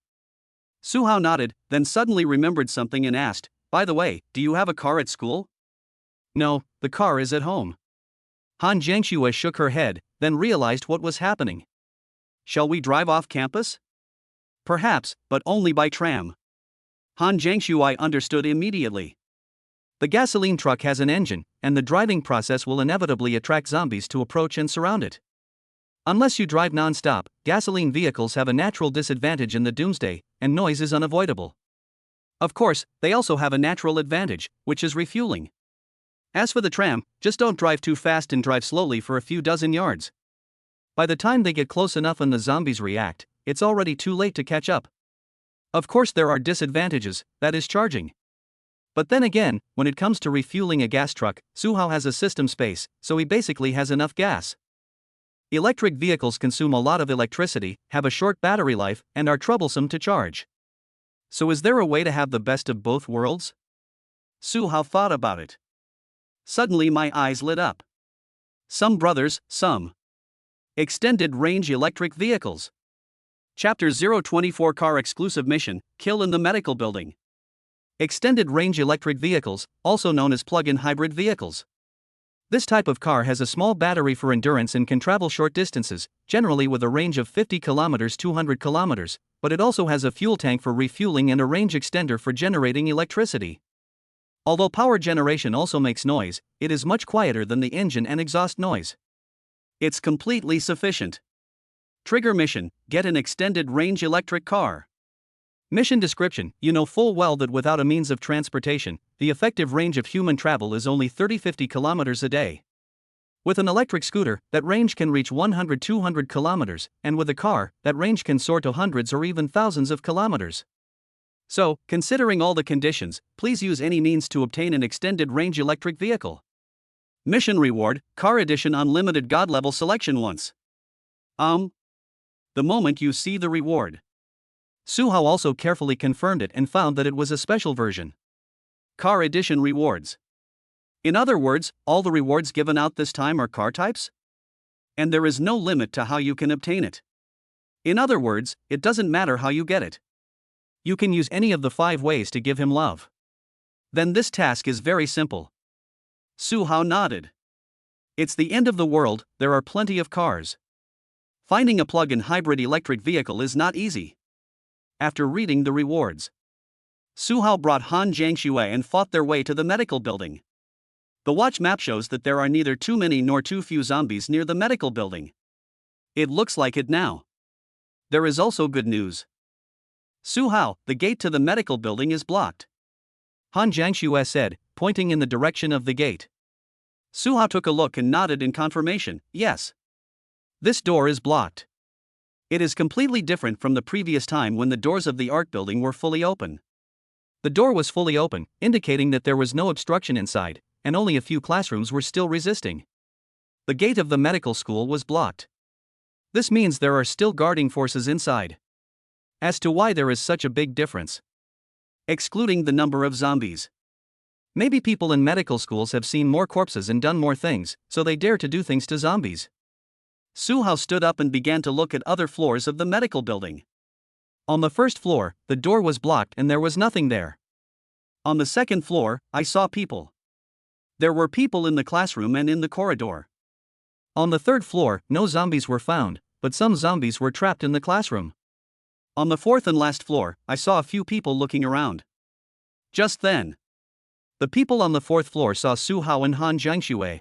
Su Hao nodded, then suddenly remembered something and asked, by the way, do you have a car at school? No, the car is at home. Han Jiangxue shook her head, then realized what was happening. Shall we drive off campus? Perhaps, but only by tram. Han Jiangshui understood immediately. The gasoline truck has an engine, and the driving process will inevitably attract zombies to approach and surround it. Unless you drive non-stop, gasoline vehicles have a natural disadvantage in the doomsday, and noise is unavoidable. Of course, they also have a natural advantage, which is refueling. As for the tram, just don't drive too fast and drive slowly for a few dozen yards. By the time they get close enough and the zombies react, it's already too late to catch up. Of course, there are disadvantages, that is charging. But then again, when it comes to refueling a gas truck, Su Hao has a system space, so he basically has enough gas. Electric vehicles consume a lot of electricity, have a short battery life, and are troublesome to charge. So is there a way to have the best of both worlds? Su Hao thought about it. Suddenly my eyes lit up. Some brothers, some. Extended range electric vehicles. Chapter 024 Car Exclusive Mission, Kill in the Medical Building. Extended range electric vehicles, also known as plug-in hybrid vehicles. This type of car has a small battery for endurance and can travel short distances, generally with a range of 50 kilometers 200 kilometers, but it also has a fuel tank for refueling and a range extender for generating electricity. Although power generation also makes noise, it is much quieter than the engine and exhaust noise. It's completely sufficient. Trigger mission: get an extended range electric car. Mission description: you know full well that without a means of transportation, the effective range of human travel is only 30-50 kilometers a day. With an electric scooter, that range can reach 100-200 kilometers, and with a car, that range can soar to hundreds or even thousands of kilometers. So, considering all the conditions, please use any means to obtain an extended range electric vehicle. Mission reward: Car Edition Unlimited God Level Selection once. The moment you see the reward. Su Hao also carefully confirmed it and found that it was a special version. Car Edition rewards. In other words, all the rewards given out this time are car types? And there is no limit to how you can obtain it. In other words, it doesn't matter how you get it. You can use any of the 5 ways to give him love. Then this task is very simple. Su Hao nodded. It's the end of the world, there are plenty of cars. Finding a plug-in hybrid electric vehicle is not easy. After reading the rewards, Su Hao brought Han Jiangshui and fought their way to the medical building. The watch map shows that there are neither too many nor too few zombies near the medical building. It looks like it now. There is also good news. Su Hao, the gate to the medical building is blocked. Han Jiangshui said, pointing in the direction of the gate. Su Hao took a look and nodded in confirmation. Yes. This door is blocked. It is completely different from the previous time when the doors of the art building were fully open. The door was fully open, indicating that there was no obstruction inside, and only a few classrooms were still resisting. The gate of the medical school was blocked. This means there are still guarding forces inside. As to why there is such a big difference, excluding the number of zombies. Maybe people in medical schools have seen more corpses and done more things, so they dare to do things to zombies. Su Hao stood up and began to look at other floors of the medical building. On the first floor, the door was blocked and there was nothing there. On the second floor, I saw people. There were people in the classroom and in the corridor. On the third floor, no zombies were found, but some zombies were trapped in the classroom. On the fourth and last floor, I saw a few people looking around. Just then, the people on the fourth floor saw Su Hao and Han Jiangshui.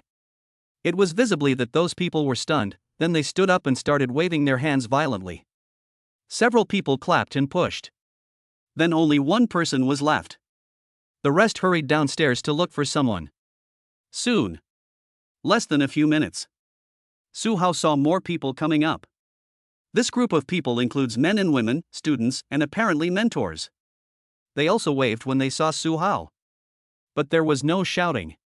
It was visibly that those people were stunned. Then they stood up and started waving their hands violently. Several people clapped and pushed. Then only one person was left. The rest hurried downstairs to look for someone. Soon, less than a few minutes, Su Hao saw more people coming up. This group of people includes men and women, students, and apparently mentors. They also waved when they saw Su Hao. But there was no shouting.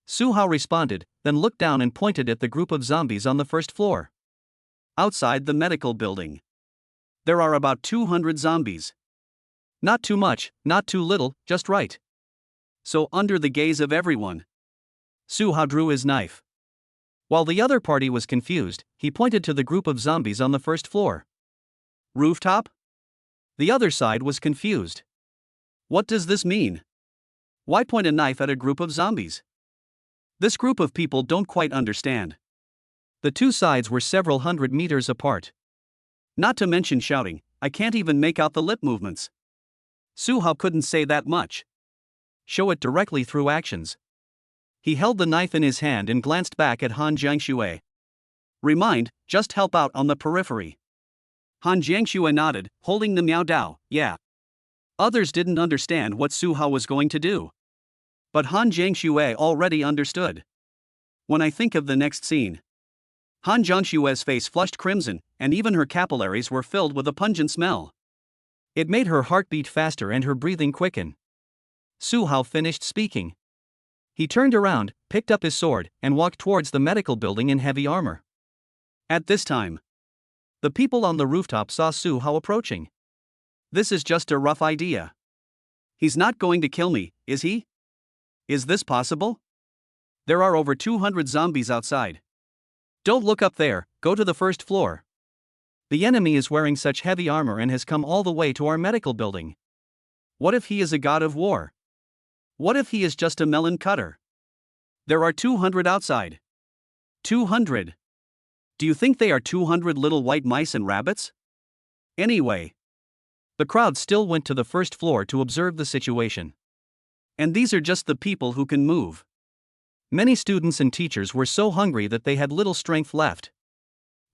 Su Hao responded, then looked down and pointed at the group of zombies on the first floor. Outside the medical building, there are about 200 zombies. Not too much, not too little, just right. So under the gaze of everyone, Su Hao drew his knife. While the other party was confused, he pointed to the group of zombies on the first floor. Rooftop? The other side was confused. What does this mean? Why point a knife at a group of zombies? This group of people don't quite understand. The two sides were several hundred meters apart. Not to mention shouting, I can't even make out the lip movements. Su Hao couldn't say that much. Show it directly through actions. He held the knife in his hand and glanced back at Han Jiangxue. Remind, just help out on the periphery. Han Jiangxue nodded, holding the Miao Dao, yeah. Others didn't understand what Su Hao was going to do. But Han Jiangxue already understood. When I think of the next scene. Han Jiangshue's face flushed crimson, and even her capillaries were filled with a pungent smell. It made her heart beat faster and her breathing quicken. Su Hao finished speaking. He turned around, picked up his sword, and walked towards the medical building in heavy armor. At this time, the people on the rooftop saw Su Hao approaching. This is just a rough idea. He's not going to kill me, is he? Is this possible? There are over 200 zombies outside. Don't look up there, go to the first floor. The enemy is wearing such heavy armor and has come all the way to our medical building. What if he is a god of war? What if he is just a melon cutter? There are 200 outside. 200. Do you think they are 200 little white mice and rabbits? Anyway. The crowd still went to the first floor to observe the situation. And these are just the people who can move. Many students and teachers were so hungry that they had little strength left.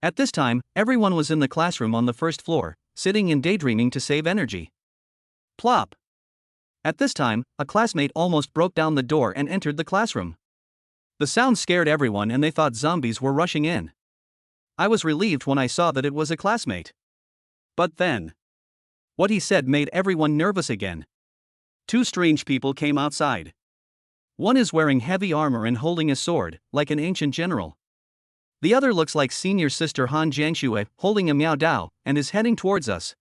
At this time, everyone was in the classroom on the first floor, sitting and daydreaming to save energy. Plop! At this time, a classmate almost broke down the door and entered the classroom. The sound scared everyone and they thought zombies were rushing in. I was relieved when I saw that it was a classmate. But then, what he said made everyone nervous again. Two strange people came outside. One is wearing heavy armor and holding a sword, like an ancient general. The other looks like senior sister Han Jiangxue, holding a Miao Dao, and is heading towards us.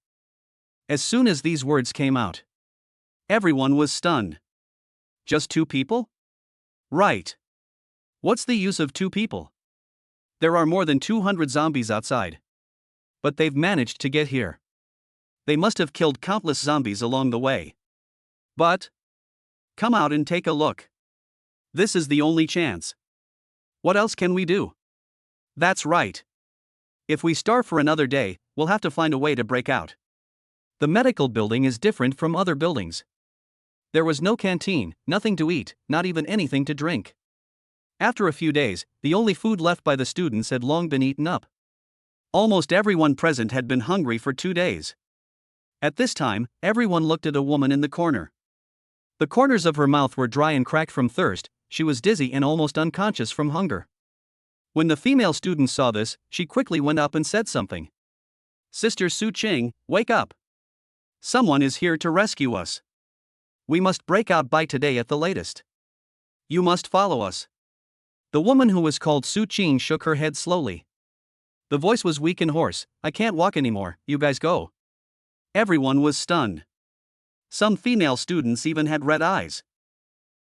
As soon as these words came out, everyone was stunned. Just two people? Right. What's the use of two people? There are more than 200 zombies outside. But they've managed to get here. They must have killed countless zombies along the way. But come out and take a look. This is the only chance. What else can we do? That's right. If we starve for another day, we'll have to find a way to break out. The medical building is different from other buildings. There was no canteen, nothing to eat, not even anything to drink. After a few days, the only food left by the students had long been eaten up. Almost everyone present had been hungry for 2 days. At this time, everyone looked at a woman in the corner. The corners of her mouth were dry and cracked from thirst, she was dizzy and almost unconscious from hunger. When the female student saw this, she quickly went up and said something. Sister Su Qing, wake up. Someone is here to rescue us. We must break out by today at the latest. You must follow us. The woman who was called Su Qing shook her head slowly. The voice was weak and hoarse. I can't walk anymore, you guys go. Everyone was stunned. Some female students even had red eyes.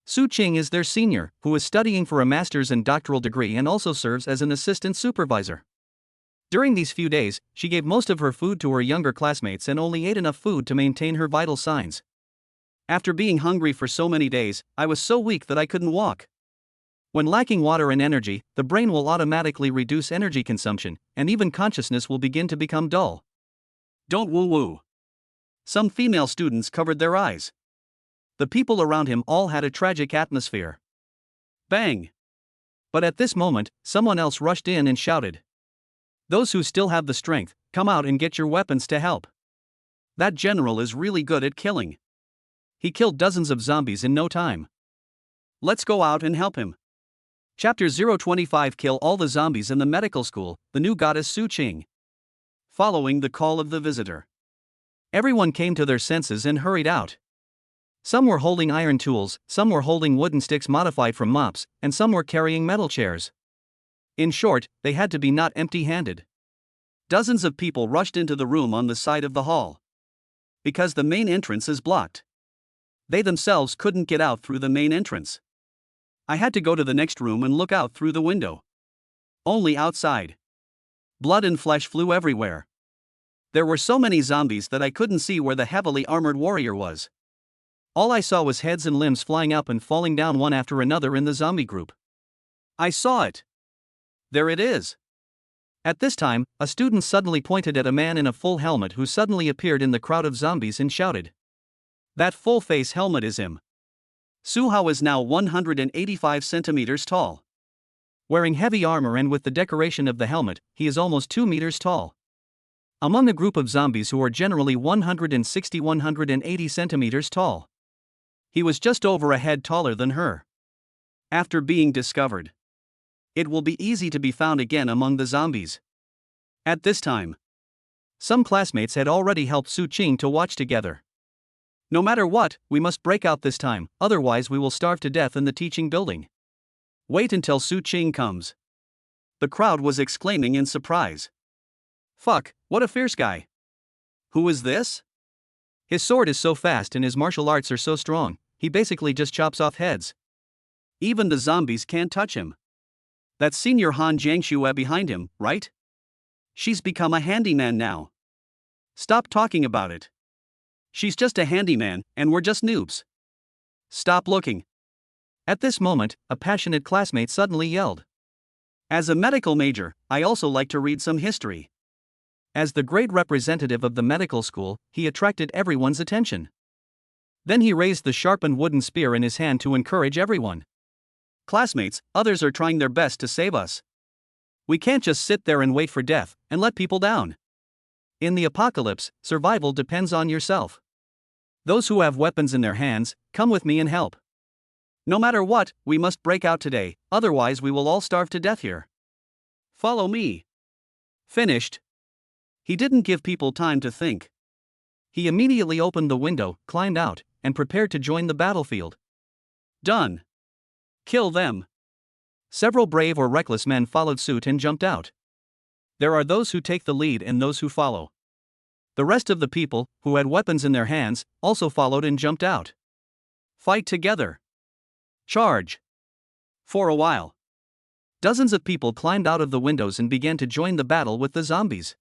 Su Qing is their senior, who is studying for a master's and doctoral degree and also serves as an assistant supervisor. During these few days, she gave most of her food to her younger classmates and only ate enough food to maintain her vital signs. After being hungry for so many days, I was so weak that I couldn't walk. When lacking water and energy, the brain will automatically reduce energy consumption, and even consciousness will begin to become dull. Don't woo-woo. Some female students covered their eyes. The people around him all had a tragic atmosphere. Bang! But at this moment, someone else rushed in and shouted. Those who still have the strength, come out and get your weapons to help. That general is really good at killing. He killed dozens of zombies in no time. Let's go out and help him. Chapter 025 Kill all the zombies in the medical school, the new goddess Su Qing. Following the call of the visitor, everyone came to their senses and hurried out. Some were holding iron tools, some were holding wooden sticks modified from mops, and some were carrying metal chairs. In short, they had to be not empty-handed. Dozens of people rushed into the room on the side of the hall. Because the main entrance is blocked. They themselves couldn't get out through the main entrance. I had to go to the next room and look out through the window. Only outside. Blood and flesh flew everywhere. There were so many zombies that I couldn't see where the heavily armored warrior was. All I saw was heads and limbs flying up and falling down one after another in the zombie group. I saw it. There it is. At this time, a student suddenly pointed at a man in a full helmet who suddenly appeared in the crowd of zombies and shouted. That full-face helmet is him. Su Hao is now 185 centimeters tall. Wearing heavy armor and with the decoration of the helmet, he is almost 2 meters tall. Among a group of zombies who are generally 160-180 centimeters tall, he was just over a head taller than her. After being discovered, it will be easy to be found again among the zombies. At this time, some classmates had already helped Su Qing to watch together. No matter what, we must break out this time, otherwise we will starve to death in the teaching building. Wait until Su Qing comes. The crowd was exclaiming in surprise. Fuck, what a fierce guy. Who is this? His sword is so fast and his martial arts are so strong, he basically just chops off heads. Even the zombies can't touch him. That's Senior Han Jiangxue behind him, right? She's become a handyman now. Stop talking about it. She's just a handyman, and we're just noobs. Stop looking. At this moment, a passionate classmate suddenly yelled. As a medical major, I also like to read some history. As the great representative of the medical school, he attracted everyone's attention. Then he raised the sharpened wooden spear in his hand to encourage everyone. Classmates, others are trying their best to save us. We can't just sit there and wait for death and let people down. In the apocalypse, survival depends on yourself. Those who have weapons in their hands, come with me and help. No matter what, we must break out today, otherwise we will all starve to death here. Follow me. Finished. He didn't give people time to think. He immediately opened the window, climbed out, and prepared to join the battlefield. Done. Kill them. Several brave or reckless men followed suit and jumped out. There are those who take the lead and those who follow. The rest of the people, who had weapons in their hands, also followed and jumped out. Fight together. Charge. For a while, dozens of people climbed out of the windows and began to join the battle with the zombies.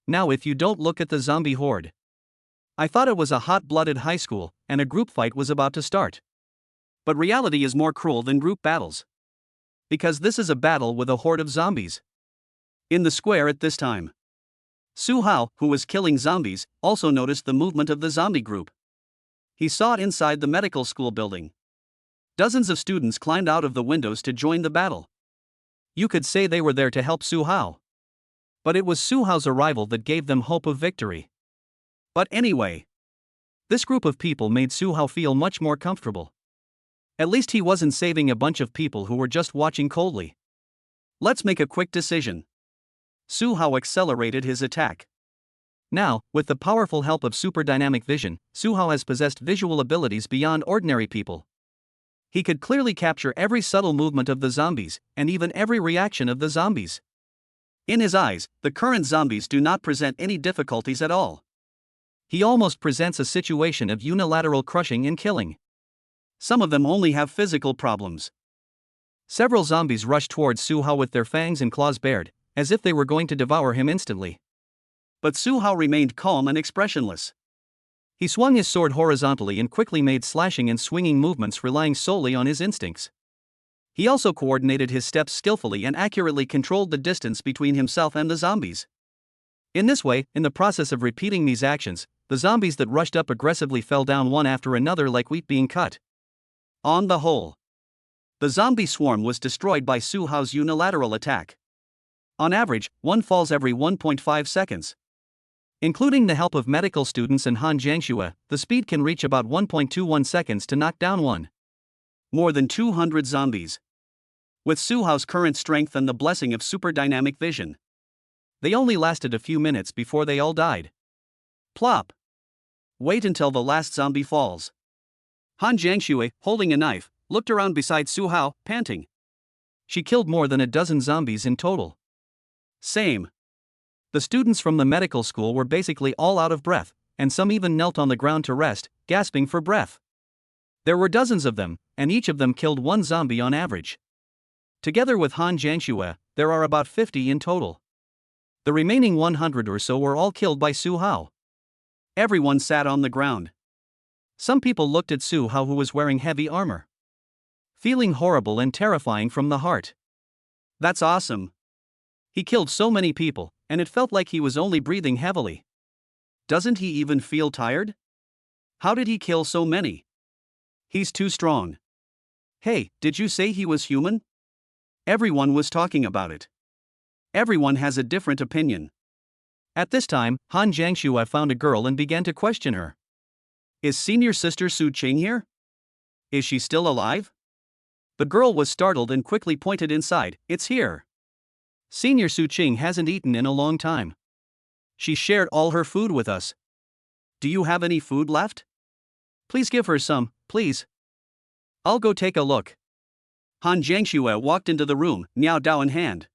Now, if you don't look at the zombie horde. I thought it was a hot-blooded high school, and a group fight was about to start. But reality is more cruel than group battles. Because this is a battle with a horde of zombies. In the square at this time, Su Hao, who was killing zombies, also noticed the movement of the zombie group. He saw it inside the medical school building. Dozens of students climbed out of the windows to join the battle. You could say they were there to help Su Hao. But it was Su Hao's arrival that gave them hope of victory. But anyway, this group of people made Su Hao feel much more comfortable. At least he wasn't saving a bunch of people who were just watching coldly. Let's make a quick decision. Su Hao accelerated his attack. Now, with the powerful help of super dynamic vision, Su Hao has possessed visual abilities beyond ordinary people. He could clearly capture every subtle movement of the zombies, and even every reaction of the zombies. In his eyes, the current zombies do not present any difficulties at all. He almost presents a situation of unilateral crushing and killing. Some of them only have physical problems. Several zombies rushed towards Su Hao with their fangs and claws bared, as if they were going to devour him instantly. But Su Hao remained calm and expressionless. He swung his sword horizontally and quickly made slashing and swinging movements relying solely on his instincts. He also coordinated his steps skillfully and accurately controlled the distance between himself and the zombies. In this way, in the process of repeating these actions, the zombies that rushed up aggressively fell down one after another like wheat being cut. On the whole, the zombie swarm was destroyed by Su Hao's unilateral attack. On average, one falls every 1.5 seconds. Including the help of medical students and Han Jiangxue, the speed can reach about 1.21 seconds to knock down one. More than 200 zombies. With Su Hao's current strength and the blessing of super dynamic vision, they only lasted a few minutes before they all died. Plop. Wait until the last zombie falls. Han Jiangxue, holding a knife, looked around beside Su Hao, panting. She killed more than a dozen zombies in total. Same. The students from the medical school were basically all out of breath, and some even knelt on the ground to rest, gasping for breath. There were dozens of them, and each of them killed one zombie on average. Together with Han Jiangxue, there are about 50 in total. The remaining 100 or so were all killed by Su Hao. Everyone sat on the ground. Some people looked at Su Hao, who was wearing heavy armor, feeling horrible and terrifying from the heart. That's awesome. He killed so many people, and it felt like he was only breathing heavily. Doesn't he even feel tired? How did he kill so many? He's too strong. Hey, did you say he was human? Everyone was talking about it. Everyone has a different opinion. At this time, Han Jiangxue found a girl and began to question her. Is senior sister Su Qing here? Is she still alive? The girl was startled and quickly pointed inside. It's here. Senior Su Qing hasn't eaten in a long time. She shared all her food with us. Do you have any food left? Please give her some, please. I'll go take a look. Han Jiangxue walked into the room, Miao Dao in hand.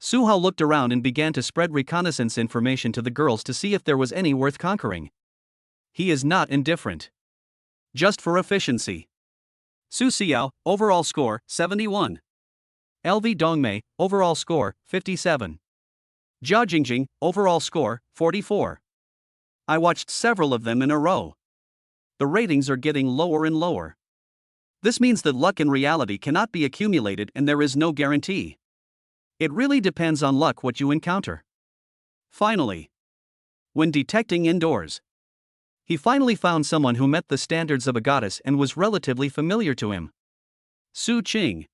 Su Hao looked around and began to spread reconnaissance information to the girls to see if there was any worth conquering. He is not indifferent. Just for efficiency. Su Xiao, overall score, 71. LV Dongmei, overall score, 57. Jia Jingjing, overall score, 44. I watched several of them in a row. The ratings are getting lower and lower. This means that luck in reality cannot be accumulated and there is no guarantee. It really depends on luck what you encounter. Finally, when detecting indoors, he finally found someone who met the standards of a goddess and was relatively familiar to him. Su Qing.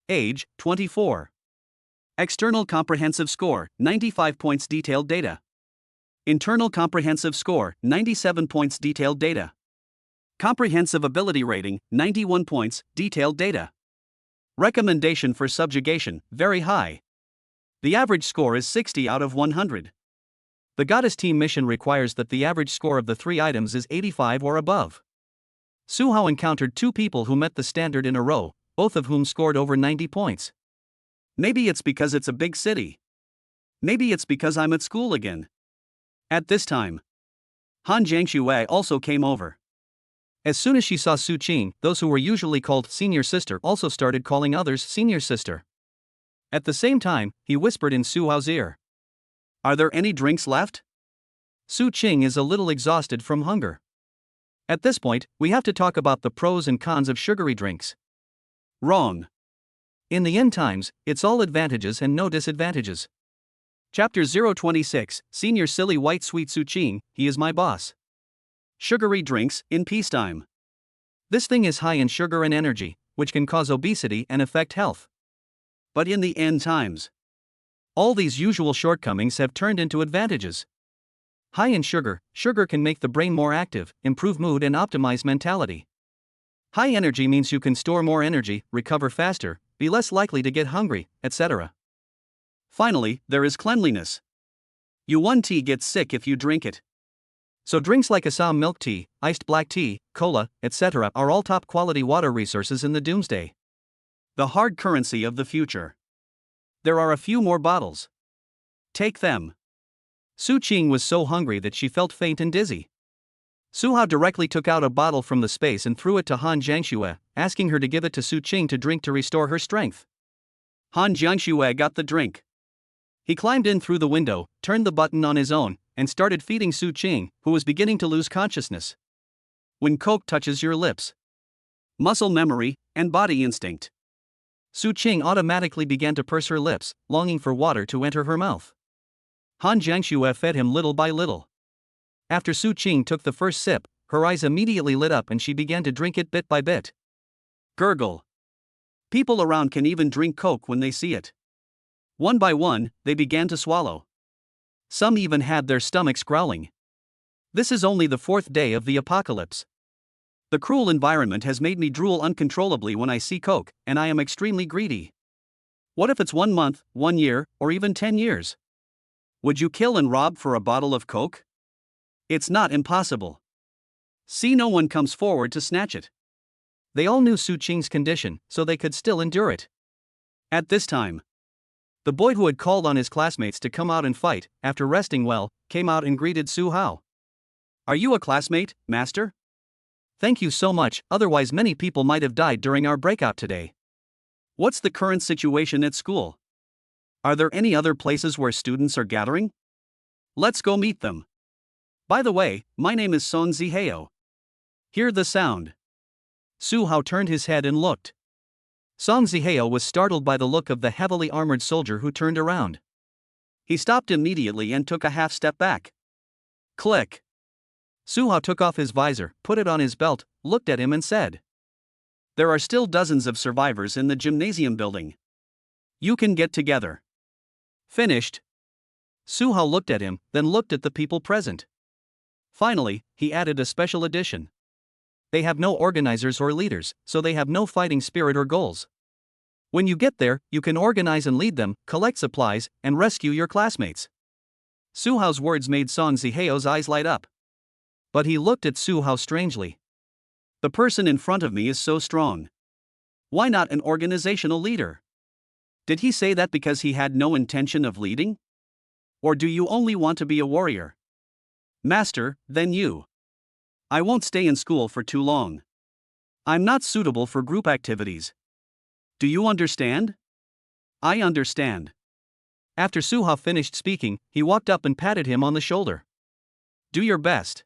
Age, 24. External comprehensive score, 95 points detailed data. Internal comprehensive score, 97 points detailed data. Comprehensive ability rating, 91 points, detailed data. Recommendation for subjugation, very high. The average score is 60 out of 100. The goddess team mission requires that the average score of the 3 items is 85 or above. Su Hao encountered 2 people who met the standard in a row, both of whom scored over 90 points. Maybe it's because it's a big city. Maybe it's because I'm at school again. At this time, Han Jiangxue also came over. As soon as she saw Su Qing, those who were usually called senior sister also started calling others senior sister. At the same time, he whispered in Su Hao's ear. Are there any drinks left? Su Qing is a little exhausted from hunger. At this point, we have to talk about the pros and cons of sugary drinks. Wrong. In the end times, it's all advantages and no disadvantages. Chapter 026, Senior Silly White Sweet Su Qing, he is my boss. Sugary drinks, in peacetime. This thing is high in sugar and energy, which can cause obesity and affect health. But in the end times, all these usual shortcomings have turned into advantages. High in sugar, sugar can make the brain more active, improve mood and optimize mentality. High energy means you can store more energy, recover faster, be less likely to get hungry, etc. Finally, there is cleanliness. Yuan tea gets sick if you drink it. So drinks like Assam milk tea, iced black tea, cola, etc. are all top quality water resources in the doomsday. The hard currency of the future. There are a few more bottles. Take them. Su Qing was so hungry that she felt faint and dizzy. Su Hao directly took out a bottle from the space and threw it to Han Jiangxue, asking her to give it to Su Qing to drink to restore her strength. Han Jiangxue got the drink. He climbed in through the window, turned the button on his own, and started feeding Su Qing, who was beginning to lose consciousness. When Coke touches your lips. Muscle memory, and body instinct. Su Qing automatically began to purse her lips, longing for water to enter her mouth. Han Jiangxue fed him little by little. After Su Qing took the first sip, her eyes immediately lit up and she began to drink it bit by bit. Gurgle. People around can even drink Coke when they see it. One by one, they began to swallow. Some even had their stomachs growling. This is only the 4th day of the apocalypse. The cruel environment has made me drool uncontrollably when I see Coke, and I am extremely greedy. What if it's 1 month, 1 year, or even 10 years? Would you kill and rob for a bottle of Coke? It's not impossible. See, no one comes forward to snatch it. They all knew Su Qing's condition, so they could still endure it. At this time, the boy who had called on his classmates to come out and fight, after resting well, came out and greeted Su Hao. Are you a classmate, master? Thank you so much, otherwise many people might have died during our breakout today. What's the current situation at school? Are there any other places where students are gathering? Let's go meet them. By the way, my name is Song Zihao. Hear the sound. Su Hao turned his head and looked. Song Zihao was startled by the look of the heavily armored soldier who turned around. He stopped immediately and took a half step back. Click. Su Hao took off his visor, put it on his belt, looked at him and said, "There are still dozens of survivors in the gymnasium building. You can get together." Finished. Su Hao looked at him, then looked at the people present. Finally, he added a special addition. They have no organizers or leaders, so they have no fighting spirit or goals. When you get there, you can organize and lead them, collect supplies, and rescue your classmates. Su Hao's words made Song Zihao's eyes light up. But he looked at Su Hao strangely. The person in front of me is so strong. Why not an organizational leader? Did he say that because he had no intention of leading? Or do you only want to be a warrior? Master, then you. I won't stay in school for too long. I'm not suitable for group activities. Do you understand? I understand. After Su Hao finished speaking, he walked up and patted him on the shoulder. Do your best.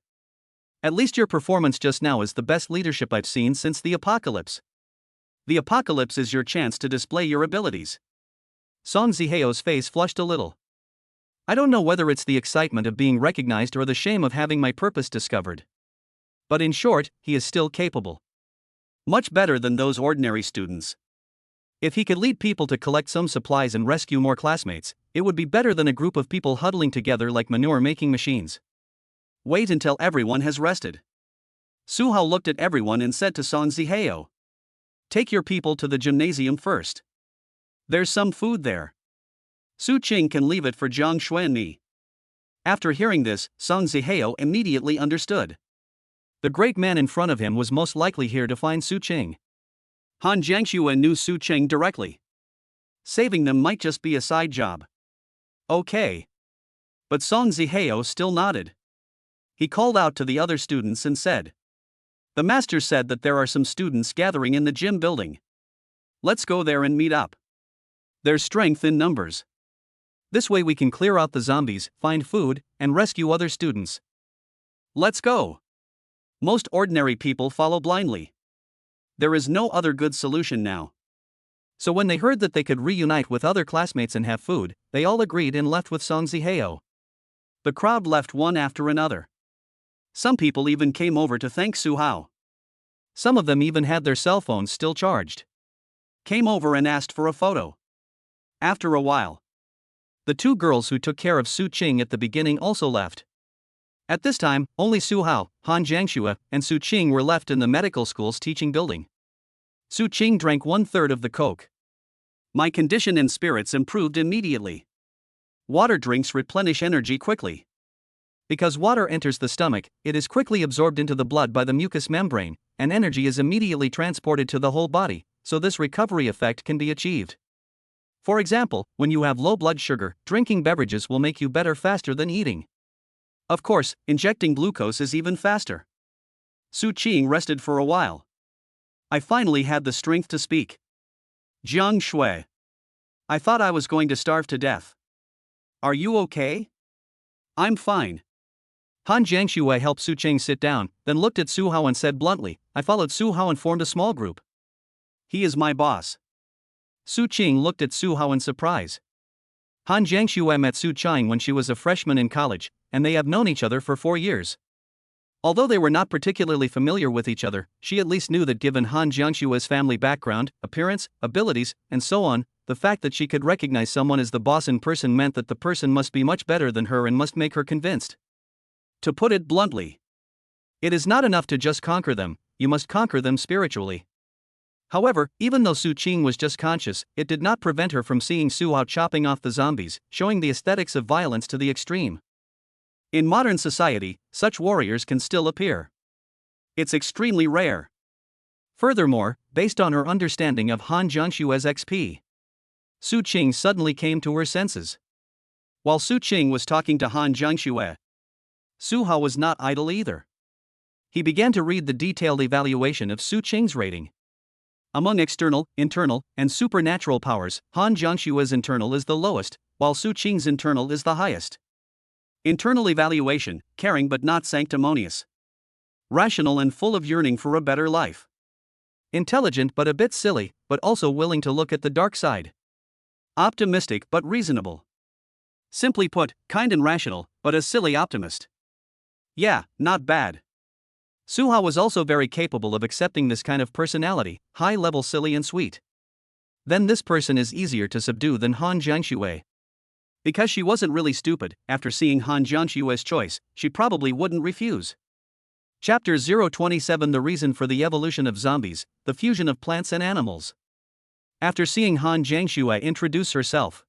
At least your performance just now is the best leadership I've seen since the apocalypse. The apocalypse is your chance to display your abilities. Song Zihao's face flushed a little. I don't know whether it's the excitement of being recognized or the shame of having my purpose discovered. But in short, he is still capable. Much better than those ordinary students. If he could lead people to collect some supplies and rescue more classmates, it would be better than a group of people huddling together like manure-making machines. Wait until everyone has rested. Su Hao looked at everyone and said to Song Zihao, "Take your people to the gymnasium first. There's some food there. Su Qing can leave it for Jiang Shui and me." After hearing this, Song Zihao immediately understood. The great man in front of him was most likely here to find Su Qing. Han Jiangxue knew Su Qing directly. Saving them might just be a side job. Okay. But Song Zihao still nodded. He called out to the other students and said, "The master said that there are some students gathering in the gym building. Let's go there and meet up. There's strength in numbers. This way we can clear out the zombies, find food, and rescue other students. Let's go." Most ordinary people follow blindly. There is no other good solution now. So when they heard that they could reunite with other classmates and have food, they all agreed and left with Song Zihao. The crowd left one after another. Some people even came over to thank Su Hao. Some of them even had their cell phones still charged. Came over and asked for a photo. After a while, the two girls who took care of Su Qing at the beginning also left. At this time, only Su Hao, Han Jiangxue, and Su Qing were left in the medical school's teaching building. Su Qing drank 1/3 of the Coke. My condition and spirits improved immediately. Water drinks replenish energy quickly. Because water enters the stomach, it is quickly absorbed into the blood by the mucous membrane, and energy is immediately transported to the whole body, so this recovery effect can be achieved. For example, when you have low blood sugar, drinking beverages will make you better faster than eating. Of course, injecting glucose is even faster. Su Qing rested for a while. I finally had the strength to speak. Jiang Shui. I thought I was going to starve to death. Are you okay? I'm fine. Han Jiangxue helped Su Qing sit down, then looked at Su Hao and said bluntly, I followed Su Hao and formed a small group. He is my boss. Su Qing looked at Su Hao in surprise. Han Jiangxue met Su Qing when she was a freshman in college, and they have known each other for 4 years. Although they were not particularly familiar with each other, she at least knew that given Han Jiangxue's family background, appearance, abilities, and so on, the fact that she could recognize someone as the boss in person meant that the person must be much better than her and must make her convinced. To put it bluntly, it is not enough to just conquer them, you must conquer them spiritually. However, even though Su Qing was just conscious, it did not prevent her from seeing Su Hao chopping off the zombies, showing the aesthetics of violence to the extreme. In modern society, such warriors can still appear. It's extremely rare. Furthermore, based on her understanding of Han Jiangxue's XP, Su Qing suddenly came to her senses. While Su Qing was talking to Han Jiangxue, Su Hao was not idle either. He began to read the detailed evaluation of Su Qing's rating. Among external, internal, and supernatural powers, Han Jiangxue's internal is the lowest, while Su Qing's internal is the highest. Internal evaluation, caring but not sanctimonious. Rational and full of yearning for a better life. Intelligent but a bit silly, but also willing to look at the dark side. Optimistic but reasonable. Simply put, kind and rational, but a silly optimist. Yeah, not bad. Suha was also very capable of accepting this kind of personality, high-level silly and sweet. Then this person is easier to subdue than Han Jiangxue. Because she wasn't really stupid, after seeing Han Jiangxue's choice, she probably wouldn't refuse. Chapter 027 The reason for the evolution of zombies, the fusion of plants and animals. After seeing Han Jiangxue introduce herself,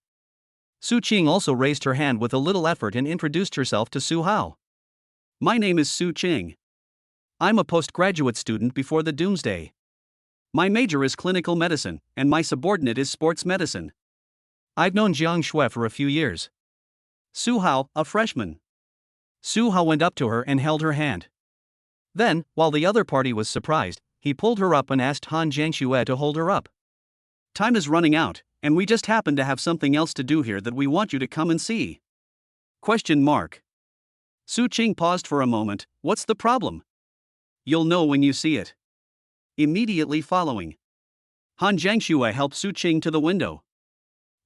Su Qing also raised her hand with a little effort and introduced herself to Su Hao. My name is Su Qing. I'm a postgraduate student before the doomsday. My major is clinical medicine, and my subordinate is sports medicine. I've known Jiang Shui for a few years. Su Hao, a freshman. Su Hao went up to her and held her hand. Then, while the other party was surprised, he pulled her up and asked Han Jiangxue to hold her up. Time is running out, and we just happen to have something else to do here that we want you to come and see. Question mark. Su Qing paused for a moment. What's the problem? You'll know when you see it. Immediately following, Han Jiangxue helped Su Qing to the window.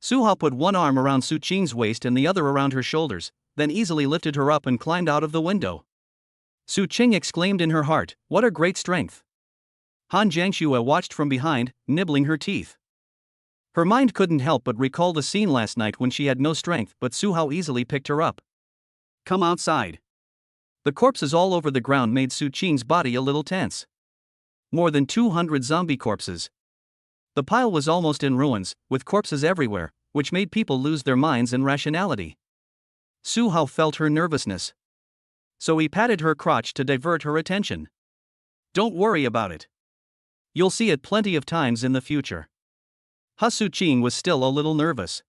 Su Hao put one arm around Su Qing's waist and the other around her shoulders, then easily lifted her up and climbed out of the window. Su Qing exclaimed in her heart, "What a great strength!" Han Jiangxue watched from behind, nibbling her teeth. Her mind couldn't help but recall the scene last night when she had no strength, but Su Hao easily picked her up. Come outside. The corpses all over the ground made Su Qing's body a little tense. More than 200 zombie corpses. The pile was almost in ruins, with corpses everywhere, which made people lose their minds and rationality. Su Hao felt her nervousness. So he patted her crotch to divert her attention. Don't worry about it. You'll see it plenty of times in the future. Su Qing was still a little nervous.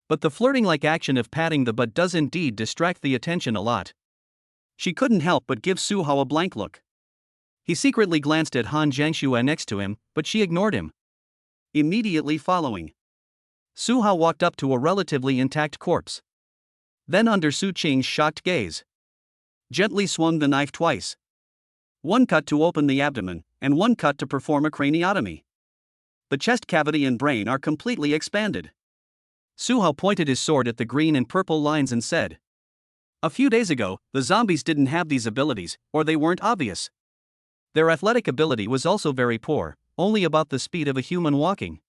But the flirting-like action of patting the butt does indeed distract the attention a lot. She couldn't help but give Su Hao a blank look. He secretly glanced at Han Jiangxue next to him, but she ignored him. Immediately following, Su Hao walked up to a relatively intact corpse. Then under Su Qing's shocked gaze, gently swung the knife twice. One cut to open the abdomen, and one cut to perform a craniotomy. The chest cavity and brain are completely expanded. Su Hao pointed his sword at the green and purple lines and said, "A few days ago, the zombies didn't have these abilities, or they weren't obvious. Their athletic ability was also very poor, only about the speed of a human walking.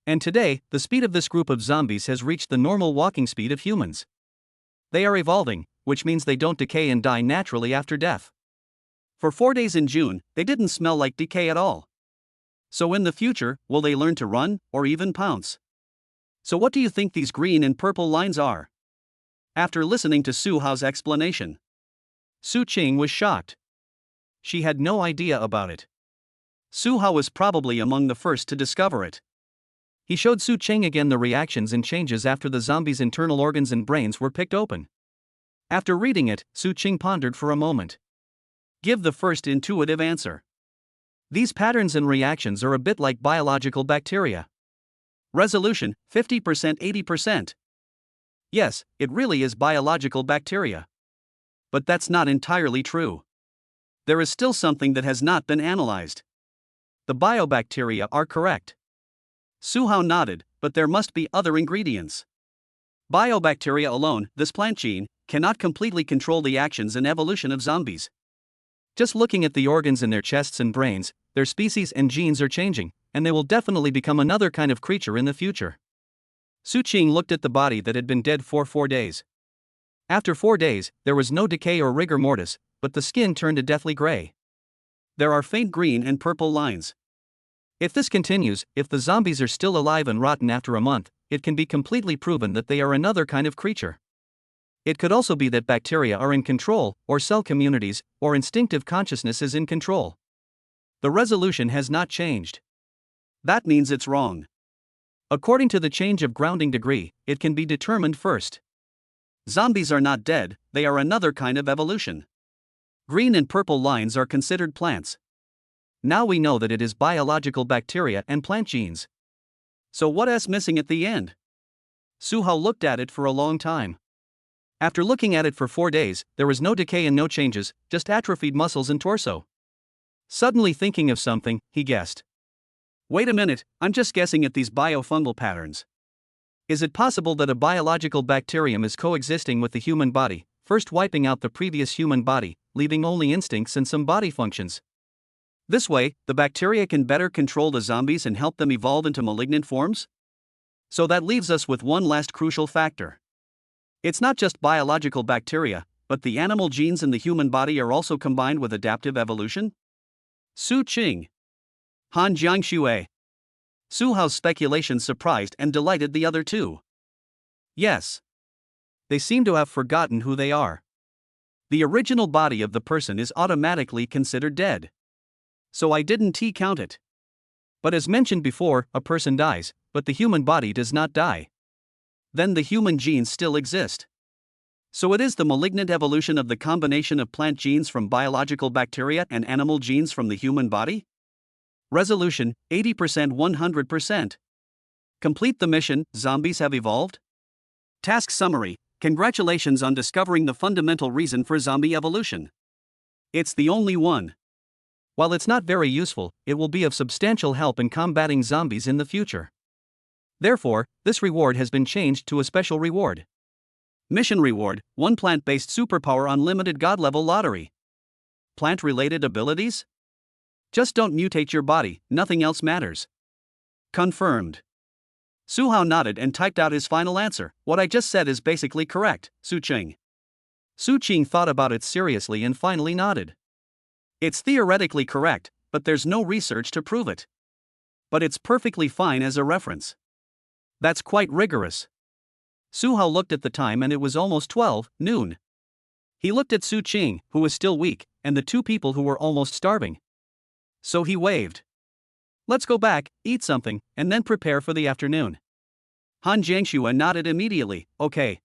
And today, the speed of this group of zombies has reached the normal walking speed of humans. They are evolving, which means they don't decay and die naturally after death. For 4 days in June, they didn't smell like decay at all. So in the future, will they learn to run, or even pounce? So what do you think these green and purple lines are?" After listening to Su Hao's explanation, Su Qing was shocked. She had no idea about it. Su Hao was probably among the first to discover it. He showed Su Qing again the reactions and changes after the zombies' internal organs and brains were picked open. After reading it, Su Qing pondered for a moment. Give the first intuitive answer. These patterns and reactions are a bit like biological bacteria. Resolution, 50% 80%. Yes, it really is biological bacteria. But that's not entirely true. There is still something that has not been analyzed. The biobacteria are correct. Su Hao nodded, but there must be other ingredients. Biobacteria alone, this plant gene, cannot completely control the actions and evolution of zombies. Just looking at the organs in their chests and brains, their species and genes are changing, and they will definitely become another kind of creature in the future. Su Qing looked at the body that had been dead for 4 days. After 4 days, there was no decay or rigor mortis, but the skin turned a deathly gray. There are faint green and purple lines. If this continues, if the zombies are still alive and rotten after a month, it can be completely proven that they are another kind of creature. It could also be that bacteria are in control, or cell communities, or instinctive consciousness is in control. The resolution has not changed. That means it's wrong. According to the change of grounding degree, it can be determined first. Zombies are not dead, they are another kind of evolution. Green and purple lines are considered plants. Now we know that it is biological bacteria and plant genes. So what is missing at the end? Su Hao looked at it for a long time. After looking at it for 4 days, there was no decay and no changes, just atrophied muscles and torso. Suddenly thinking of something, he guessed. Wait a minute, I'm just guessing at these biofungal patterns. Is it possible that a biological bacterium is coexisting with the human body, first wiping out the previous human body, leaving only instincts and some body functions. This way, the bacteria can better control the zombies and help them evolve into malignant forms? So that leaves us with one last crucial factor. It's not just biological bacteria, but the animal genes in the human body are also combined with adaptive evolution? Su Qing. Han Jiangxue. Su Hao's speculations surprised and delighted the other two. Yes. They seem to have forgotten who they are. The original body of the person is automatically considered dead. So I didn't count it. But as mentioned before, a person dies, but the human body does not die. Then the human genes still exist. So it is the malignant evolution of the combination of plant genes from biological bacteria and animal genes from the human body? Resolution, 80% 100%. Complete the mission, zombies have evolved? Task summary, congratulations on discovering the fundamental reason for zombie evolution. It's the only one. While it's not very useful, it will be of substantial help in combating zombies in the future. Therefore, this reward has been changed to a special reward. Mission reward, 1 plant-based superpower unlimited god-level lottery. Plant-related abilities? Just don't mutate your body, nothing else matters. Confirmed. Su Hao nodded and typed out his final answer. What I just said is basically correct, Su Qing. Su Qing thought about it seriously and finally nodded. It's theoretically correct, but there's no research to prove it. But it's perfectly fine as a reference. That's quite rigorous. Su Hao looked at the time and it was almost 12 noon. He looked at Su Qing, who was still weak, and the two people who were almost starving. So he waved. Let's go back, eat something, and then prepare for the afternoon. Han Jiangxue nodded immediately, okay.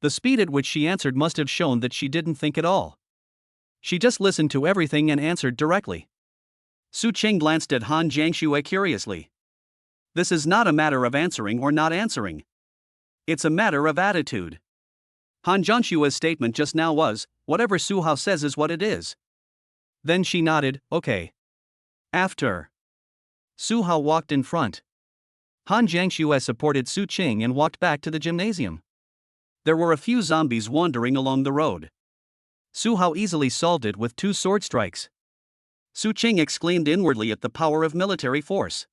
The speed at which she answered must have shown that she didn't think at all. She just listened to everything and answered directly. Su Qing glanced at Han Jiangxue curiously. This is not a matter of answering or not answering. It's a matter of attitude. Han Jiangxue's statement just now was, whatever Su Hao says is what it is. Then she nodded, okay. After. Su Hao walked in front. Han Jiangxue supported Su Qing and walked back to the gymnasium. There were a few zombies wandering along the road. Su Hao easily solved it with 2 sword strikes. Su Qing exclaimed inwardly at the power of military force.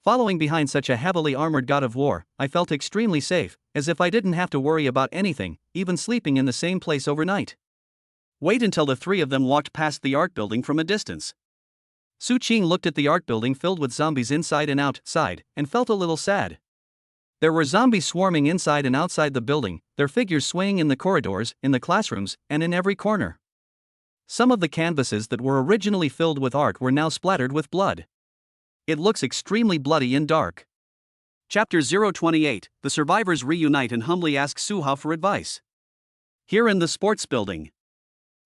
Following behind such a heavily armored god of war, I felt extremely safe, as if I didn't have to worry about anything, even sleeping in the same place overnight. Wait until the 3 of them walked past the art building from a distance. Su Qing looked at the art building filled with zombies inside and outside, and felt a little sad. There were zombies swarming inside and outside the building, their figures swaying in the corridors, in the classrooms, and in every corner. Some of the canvases that were originally filled with art were now splattered with blood. It looks extremely bloody and dark. Chapter 028, the survivors reunite and humbly ask Su Hao for advice. Here in the sports building.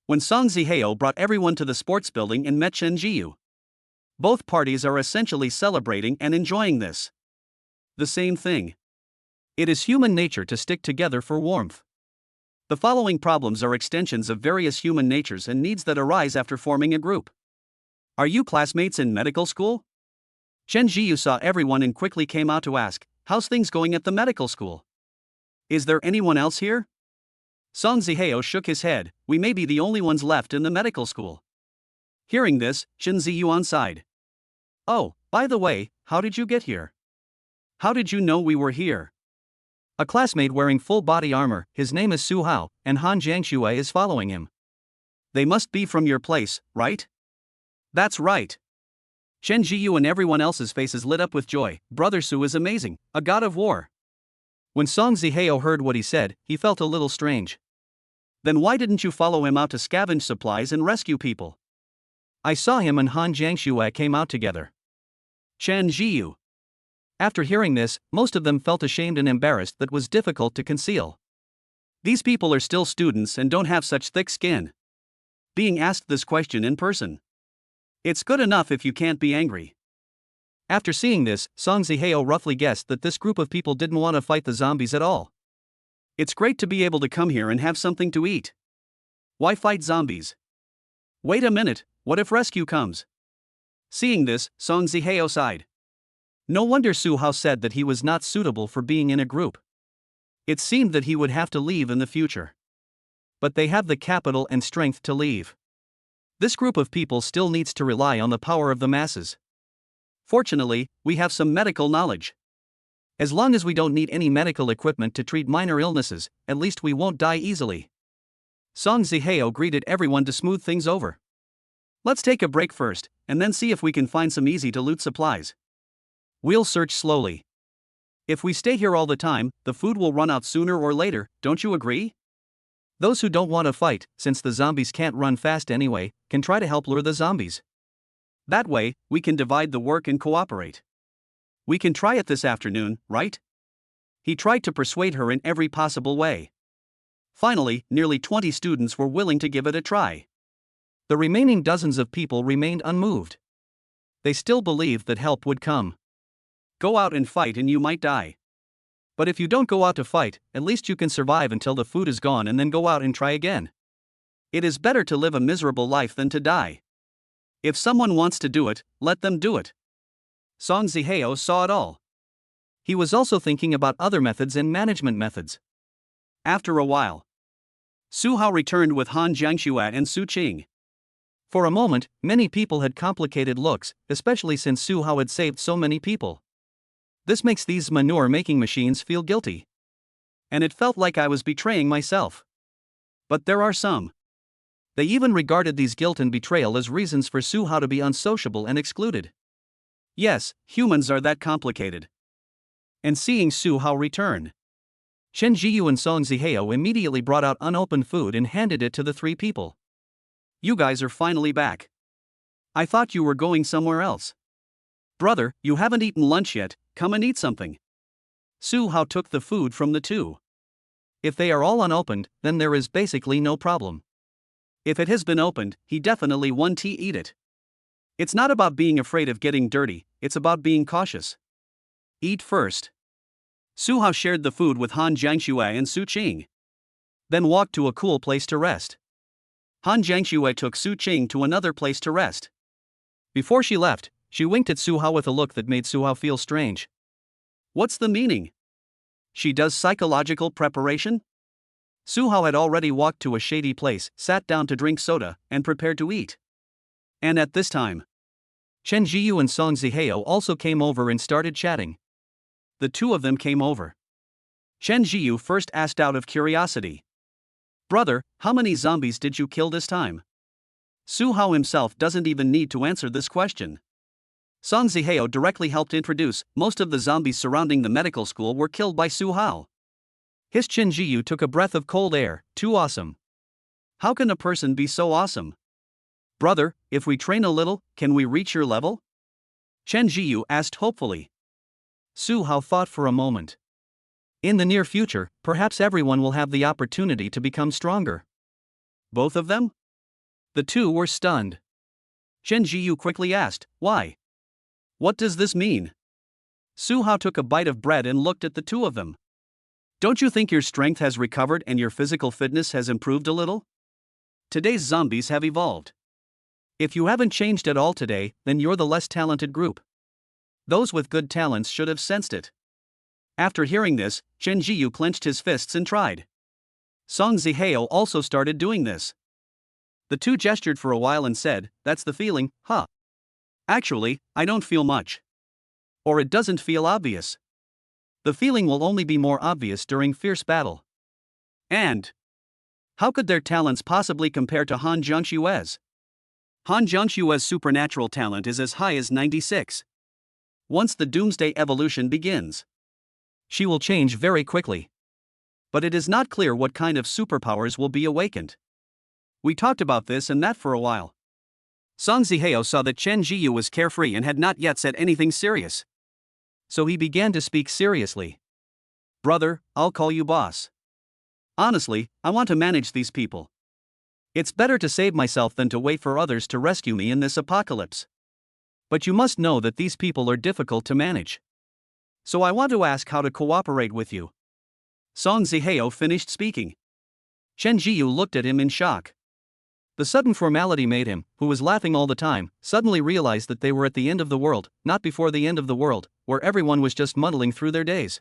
When Song Zihao brought everyone to the sports building and met Chen Jiyu. Both parties are essentially celebrating and enjoying this. The same thing. It is human nature to stick together for warmth. The following problems are extensions of various human natures and needs that arise after forming a group. Are you classmates in medical school? Chen Jiyu saw everyone and quickly came out to ask, how's things going at the medical school? Is there anyone else here? Song Zihao shook his head, we may be the only ones left in the medical school. Hearing this, Chen Ziyuan sighed. Oh, by the way, how did you get here? How did you know we were here? A classmate wearing full body armor, his name is Su Hao, and Han Jiangxue is following him. They must be from your place, right? That's right. Chen Jiyu and everyone else's faces lit up with joy. Brother Su is amazing, a god of war. When Song Zihao heard what he said, he felt a little strange. Then why didn't you follow him out to scavenge supplies and rescue people? I saw him and Han Jiangxue came out together. Chen Jiyu. After hearing this, most of them felt ashamed and embarrassed that was difficult to conceal. These people are still students and don't have such thick skin. Being asked this question in person. It's good enough if you can't be angry. After seeing this, Song Zihao roughly guessed that this group of people didn't want to fight the zombies at all. It's great to be able to come here and have something to eat. Why fight zombies? Wait a minute, what if rescue comes? Seeing this, Song Zihao sighed. No wonder Su Hao said that he was not suitable for being in a group. It seemed that he would have to leave in the future. but they have the capital and strength to leave. This group of people still needs to rely on the power of the masses. Fortunately, we have some medical knowledge. As long as we don't need any medical equipment to treat minor illnesses, at least we won't die easily. Song Zihao greeted everyone to smooth things over. Let's take a break first, and then see if we can find some easy-to-loot supplies. We'll search slowly. If we stay here all the time, the food will run out sooner or later, don't you agree? Those who don't want to fight, since the zombies can't run fast anyway, can try to help lure the zombies. That way, we can divide the work and cooperate. We can try it this afternoon, right? He tried to persuade her in every possible way. Finally, nearly 20 students were willing to give it a try. The remaining dozens of people remained unmoved. They still believed that help would come. Go out and fight and you might die. But if you don't go out to fight, at least you can survive until the food is gone and then go out and try again. It is better to live a miserable life than to die. If someone wants to do it, let them do it. Song Zihao saw it all. He was also thinking about other methods and management methods. After a while, Su Hao returned with Han Jiangxue and Su Qing. For a moment, many people had complicated looks, especially since Su Hao had saved so many people. This makes these manure-making machines feel guilty. And it felt like I was betraying myself. But there are some. They even regarded these guilt and betrayal as reasons for Su Hao to be unsociable and excluded. Yes, humans are that complicated. And seeing Su Hao return, Chen Jiyu and Song Zihao immediately brought out unopened food and handed it to the three people. You guys are finally back. I thought you were going somewhere else. Brother, you haven't eaten lunch yet, come and eat something. Su Hao took the food from the two. If they are all unopened, then there is basically no problem. If it has been opened, he definitely won't to eat it. It's not about being afraid of getting dirty, it's about being cautious. Eat first. Su Hao shared the food with Han Jiangxue and Su Qing. Then walked to a cool place to rest. Han Jiangxue took Su Qing to another place to rest. Before she left, she winked at Su Hao with a look that made Su Hao feel strange. What's the meaning? She does psychological preparation? Su Hao had already walked to a shady place, sat down to drink soda, and prepared to eat. And at this time, Chen Jiyu and Song Zihao also came over and started chatting. The two of them came over. Chen Jiyu first asked out of curiosity. Brother, how many zombies did you kill this time? Su Hao himself doesn't even need to answer this question. Song Zihao directly helped introduce. Most of the zombies surrounding the medical school were killed by Su Hao. His Chen Jiyu took a breath of cold air. Too awesome. How can a person be so awesome? Brother, if we train a little, can we reach your level? Chen Jiyu asked hopefully. Su Hao thought for a moment. In the near future, perhaps everyone will have the opportunity to become stronger. Both of them? The two were stunned. Chen Jiyu quickly asked, why? What does this mean? Su Hao took a bite of bread and looked at the two of them. Don't you think your strength has recovered and your physical fitness has improved a little? Today's zombies have evolved. If you haven't changed at all today, then you're the less talented group. Those with good talents should have sensed it. After hearing this, Chen Jiyu clenched his fists and tried. Song Zihao also started doing this. The two gestured for a while and said, that's the feeling, huh? Actually, I don't feel much. Or it doesn't feel obvious. The feeling will only be more obvious during fierce battle. And how could their talents possibly compare to Han Jiangxue's? Han Jiangxue's supernatural talent is as high as 96. Once the Doomsday evolution begins, she will change very quickly. But it is not clear what kind of superpowers will be awakened. We talked about this and that for a while. Song Zihao saw that Chen Jiyu was carefree and had not yet said anything serious. So he began to speak seriously. Brother, I'll call you boss. Honestly, I want to manage these people. It's better to save myself than to wait for others to rescue me in this apocalypse. But you must know that these people are difficult to manage. So I want to ask how to cooperate with you. Song Zihao finished speaking. Chen Jiyu looked at him in shock. The sudden formality made him, who was laughing all the time, suddenly realize that they were at the end of the world, not before the end of the world, where everyone was just muddling through their days.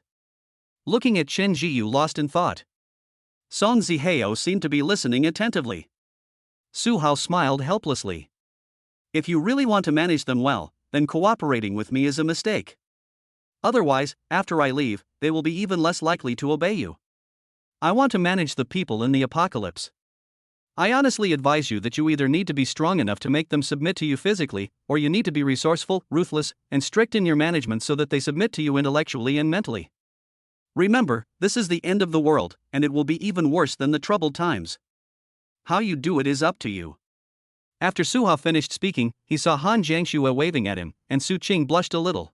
Looking at Chen Jiyu lost in thought. Song Zihao seemed to be listening attentively. Su Hao smiled helplessly. If you really want to manage them well, then cooperating with me is a mistake. Otherwise, after I leave, they will be even less likely to obey you. I want to manage the people in the apocalypse. I honestly advise you that you either need to be strong enough to make them submit to you physically, or you need to be resourceful, ruthless, and strict in your management so that they submit to you intellectually and mentally. Remember, this is the end of the world, and it will be even worse than the troubled times. How you do it is up to you. After Su Hao finished speaking, he saw Han Jiangxue waving at him, and Su Qing blushed a little.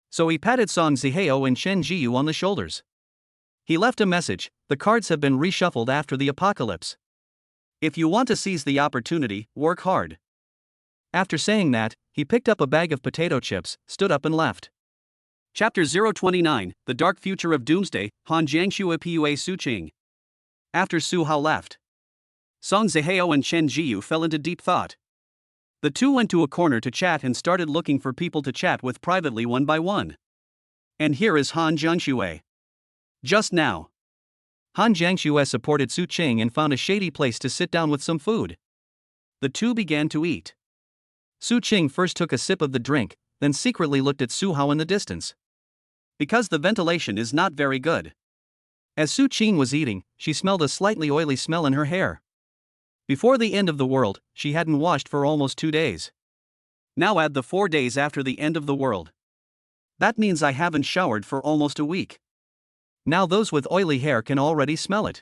So he patted Song Zihao and Chen Jiyu on the shoulders. He left a message: the cards have been reshuffled after the apocalypse. If you want to seize the opportunity, work hard. After saying that, he picked up a bag of potato chips, stood up and left. Chapter 029, The Dark Future of Doomsday, Han Jiangxue Pua Su Qing. After Su Hao left, Song Zihao and Chen Jiyu fell into deep thought. The two went to a corner to chat and started looking for people to chat with privately one by one. And here is Han Jiangxue. Just now, Han Jiangxue supported Su Qing and found a shady place to sit down with some food. The two began to eat. Su Qing first took a sip of the drink, then secretly looked at Su Hao in the distance. Because the ventilation is not very good. As Su Qing was eating, she smelled a slightly oily smell in her hair. Before the end of the world, she hadn't washed for almost 2 days. Now add the 4 days after the end of the world. That means I haven't showered for almost a week. Now those with oily hair can already smell it.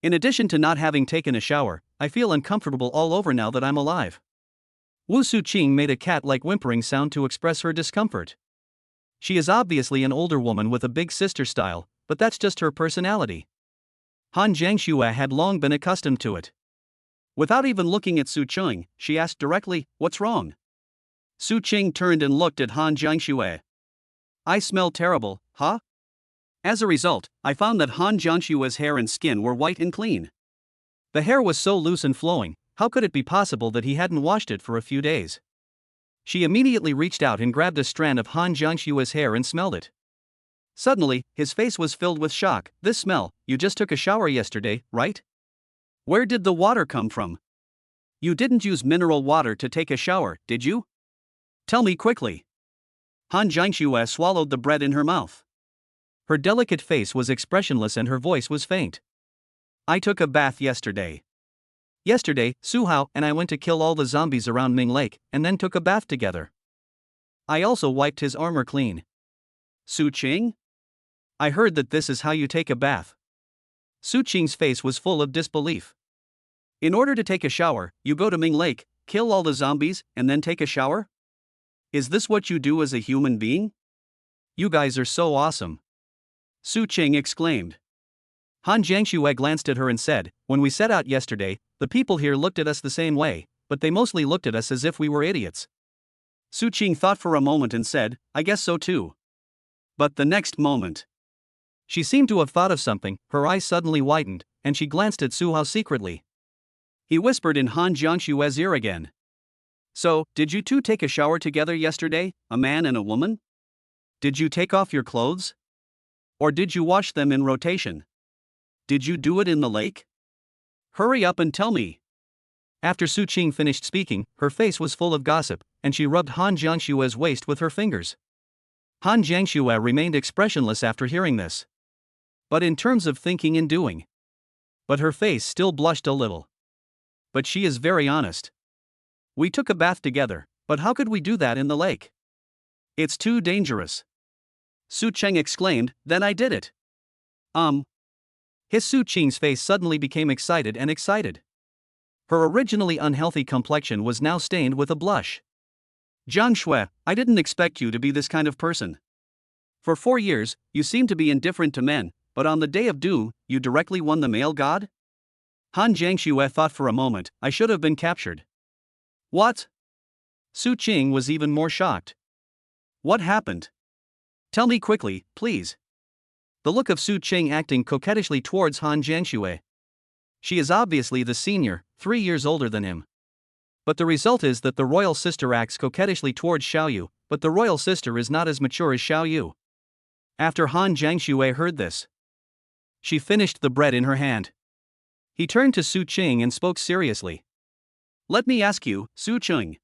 In addition to not having taken a shower, I feel uncomfortable all over now that I'm alive. Wu Su Qing made a cat-like whimpering sound to express her discomfort. She is obviously an older woman with a big sister style, but that's just her personality. Han Jiangxue had long been accustomed to it. Without even looking at Su Qing, she asked directly, "What's wrong?" Su Qing turned and looked at Han Jiangxue. "I smell terrible, huh?" As a result, I found that Han Jiangxue's hair and skin were white and clean. The hair was so loose and flowing, how could it be possible that he hadn't washed it for a few days? She immediately reached out and grabbed a strand of Han Jiangxue's hair and smelled it. Suddenly, his face was filled with shock. "This smell, you just took a shower yesterday, right? Where did the water come from? You didn't use mineral water to take a shower, did you? Tell me quickly." Han Jiangxue swallowed the bread in her mouth. Her delicate face was expressionless and her voice was faint. "I took a bath yesterday. Yesterday, Su Hao and I went to kill all the zombies around Ming Lake, and then took a bath together. I also wiped his armor clean." "Su Qing? I heard that this is how you take a bath." Su Qing's face was full of disbelief. "In order to take a shower, you go to Ming Lake, kill all the zombies, and then take a shower? Is this what you do as a human being? You guys are so awesome," Su Qing exclaimed. Han Jiangxue glanced at her and said, "When we set out yesterday, the people here looked at us the same way, but they mostly looked at us as if we were idiots." Su Qing thought for a moment and said, "I guess so too." But the next moment, she seemed to have thought of something, her eyes suddenly widened, and she glanced at Su Hao secretly. He whispered in Han Jiangxue's ear again. "So, did you two take a shower together yesterday, a man and a woman? Did you take off your clothes? Or did you wash them in rotation? Did you do it in the lake? Hurry up and tell me." After Su Qing finished speaking, her face was full of gossip, and she rubbed Han Jiangxue's waist with her fingers. Han Jiangxue remained expressionless after hearing this. But in terms of thinking and doing. But her face still blushed a little. "But she is very honest. We took a bath together, but how could we do that in the lake? It's too dangerous." Su Qing exclaimed, "Then I did it." His Su Qing's face suddenly became excited. Her originally unhealthy complexion was now stained with a blush. "Jiangxue, I didn't expect you to be this kind of person. For 4 years, you seemed to be indifferent to men, but on the day of doom, you directly won the male god?" Han Jiangxue thought for a moment. "I should have been captured." "What?" Su Qing was even more shocked. "What happened? Tell me quickly, please." The look of Su Qing acting coquettishly towards Han Jiangxue. She is obviously the senior, 3 years older than him. But the result is that the royal sister acts coquettishly towards Xiaoyu, but the royal sister is not as mature as Xiaoyu. After Han Jiangxue heard this, She finished the bread in her hand. He turned to Su Qing and spoke seriously. Let me ask you, Su Qing.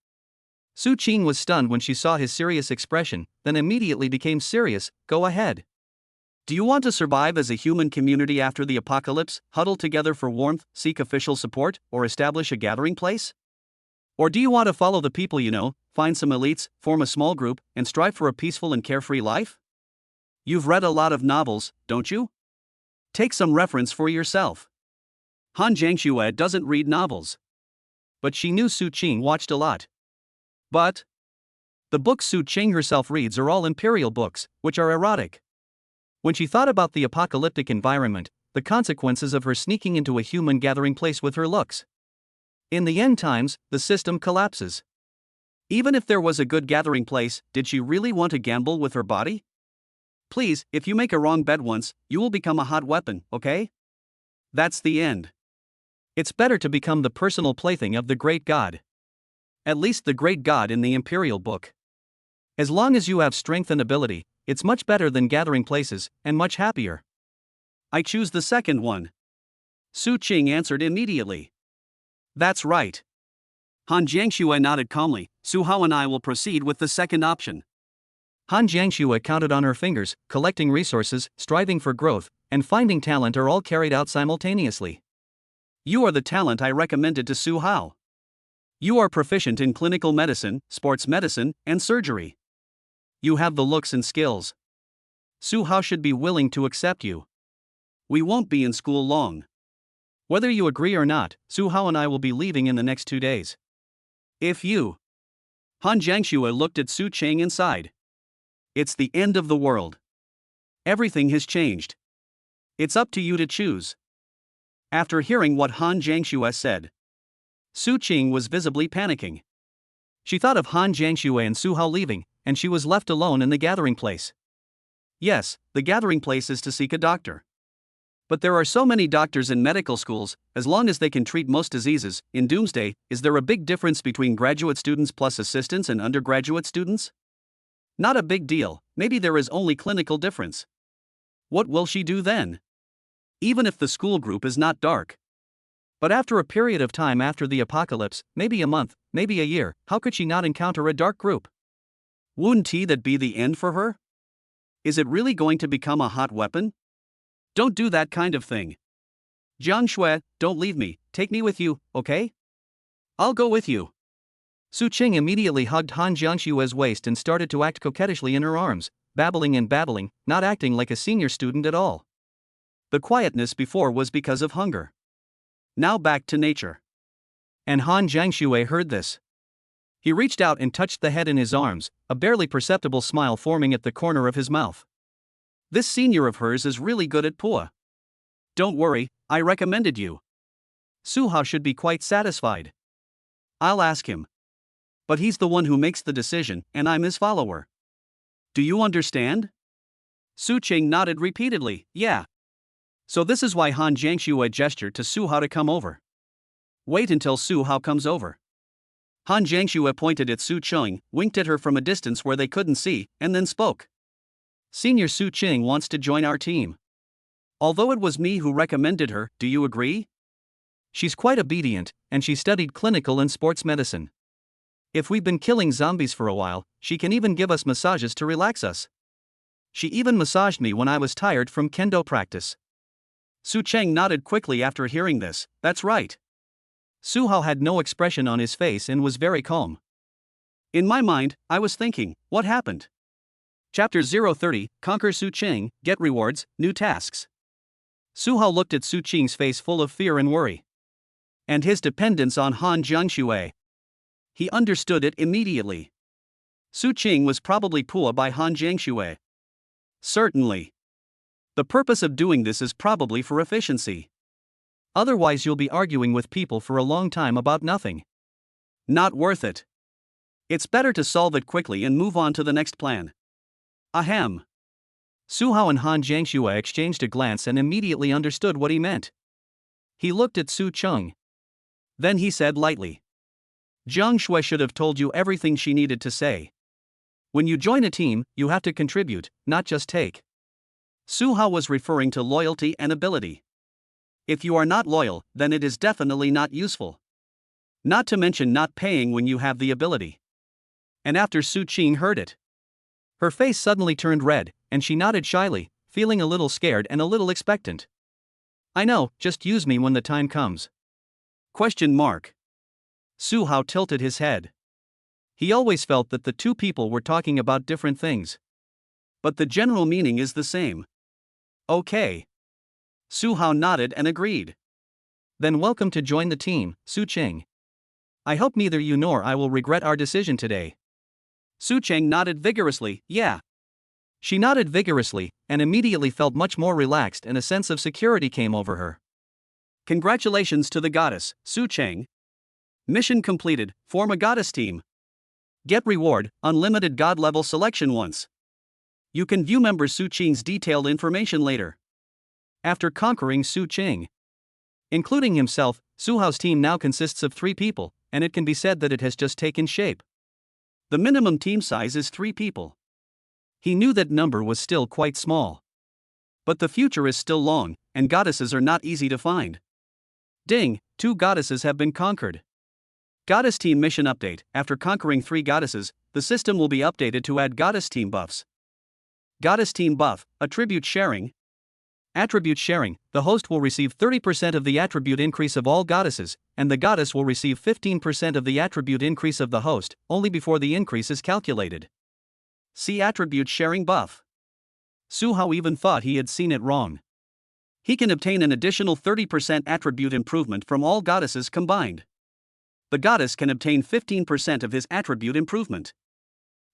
Su Qing was stunned when she saw his serious expression, then immediately became serious. Go ahead. Do you want to survive as a human community after the apocalypse, huddle together for warmth, seek official support, or establish a gathering place? Or do you want to follow the people you know, find some elites, form a small group, and strive for a peaceful and carefree life? You've read a lot of novels, don't you? Take some reference for yourself. Han Jiangxue doesn't read novels. But she knew Su Qing watched a lot. But the books Su Qing herself reads are all imperial books, which are erotic. When she thought about the apocalyptic environment, the consequences of her sneaking into a human gathering place with her looks. In the end times, the system collapses. Even if there was a good gathering place, did she really want to gamble with her body? Please, if you make a wrong bet once, you will become a hot weapon, okay? That's the end. It's better to become the personal plaything of the great god. At least the great god in the imperial book. As long as you have strength and ability, it's much better than gathering places, and much happier. I choose the second one. Su Qing answered immediately. That's right. Han Jiangxue nodded calmly. Su Hao and I will proceed with the second option. Han Jiangxue counted on her fingers. Collecting resources, striving for growth, and finding talent are all carried out simultaneously. You are the talent I recommended to Su Hao. You are proficient in clinical medicine, sports medicine, and surgery. You have the looks and skills. Su Hao should be willing to accept you. We won't be in school long. Whether you agree or not, Su Hao and I will be leaving in the next 2 days. If you... Han Jiangxue looked at Su Qing and sighed. It's the end of the world. Everything has changed. It's up to you to choose. After hearing what Han Jiangxue said, Su Qing was visibly panicking. She thought of Han Jiangxue and Su Hao leaving, and she was left alone in the gathering place. Yes, the gathering place is to seek a doctor. But there are so many doctors in medical schools, as long as they can treat most diseases. In Doomsday, is there a big difference between graduate students plus assistants and undergraduate students? Not a big deal, maybe there is only clinical difference. What will she do then? Even if the school group is not dark. But after a period of time after the apocalypse, maybe a month, maybe a year, how could she not encounter a dark group? Wouldn't that be the end for her? Is it really going to become a hot weapon? Don't do that kind of thing. Jiangxue, don't leave me, take me with you, okay? I'll go with you. Su Qing immediately hugged Han Jiangxue's waist and started to act coquettishly in her arms, babbling and babbling, not acting like a senior student at all. The quietness before was because of hunger. Now back to nature. And Han Jiangxue heard this. He reached out and touched the head in his arms, a barely perceptible smile forming at the corner of his mouth. This senior of hers is really good at Pua. Don't worry, I recommended you. Su Hao should be quite satisfied. I'll ask him. But he's the one who makes the decision, and I'm his follower. Do you understand? Su Qing nodded repeatedly. Yeah. So this is why Han Jiangxue gestured to Su Hao to come over. Wait until Su Hao comes over. Han Jiangxue pointed at Su Qing, winked at her from a distance where they couldn't see, and then spoke. Senior Su Qing wants to join our team. Although it was me who recommended her, do you agree? She's quite obedient, and she studied clinical and sports medicine. If we've been killing zombies for a while, she can even give us massages to relax us. She even massaged me when I was tired from kendo practice. Su Qing nodded quickly after hearing this. That's right. Su Hao had no expression on his face and was very calm. In my mind, I was thinking, what happened? Chapter 030, Conquer Su Qing, Get Rewards, New Tasks. Su Hao looked at Su Qing's face full of fear and worry. And his dependence on Han Jiangxue. He understood it immediately. Su Qing was probably Pua by Han Jiangxue. Certainly. The purpose of doing this is probably for efficiency. Otherwise you'll be arguing with people for a long time about nothing. Not worth it. It's better to solve it quickly and move on to the next plan. Ahem. Su Hao and Han Jiangxue exchanged a glance and immediately understood what he meant. He looked at Su Qing. Then he said lightly. Jiangxue should have told you everything she needed to say. When you join a team, you have to contribute, not just take. Su Hao was referring to loyalty and ability. If you are not loyal, then it is definitely not useful. Not to mention not paying when you have the ability. And after Su Qing heard it, her face suddenly turned red, and she nodded shyly, feeling a little scared and a little expectant. I know, just use me when the time comes. Question mark. Su Hao tilted his head. He always felt that the two people were talking about different things. But the general meaning is the same. Okay. Su Hao nodded and agreed. Then welcome to join the team, Su Qing. I hope neither you nor I will regret our decision today. Su Qing nodded vigorously, yeah. She nodded vigorously, and immediately felt much more relaxed and a sense of security came over her. Congratulations to the goddess, Su Qing. Mission completed, form a goddess team. Get reward, unlimited god level selection once. You can view member Su Qing's detailed information later. After conquering Su Qing, including himself, Su Hao's team now consists of 3 people, and it can be said that it has just taken shape. The minimum team size is 3 people. He knew that number was still quite small. But the future is still long, and goddesses are not easy to find. Ding, 2 goddesses have been conquered. Goddess Team Mission Update. After conquering 3 goddesses, the system will be updated to add Goddess Team buffs. Goddess Team buff, Attribute Sharing. Attribute Sharing, the host will receive 30% of the attribute increase of all goddesses, and the goddess will receive 15% of the attribute increase of the host, only before the increase is calculated. See Attribute Sharing buff. Su Hao even thought he had seen it wrong. He can obtain an additional 30% attribute improvement from all goddesses combined. The goddess can obtain 15% of his attribute improvement.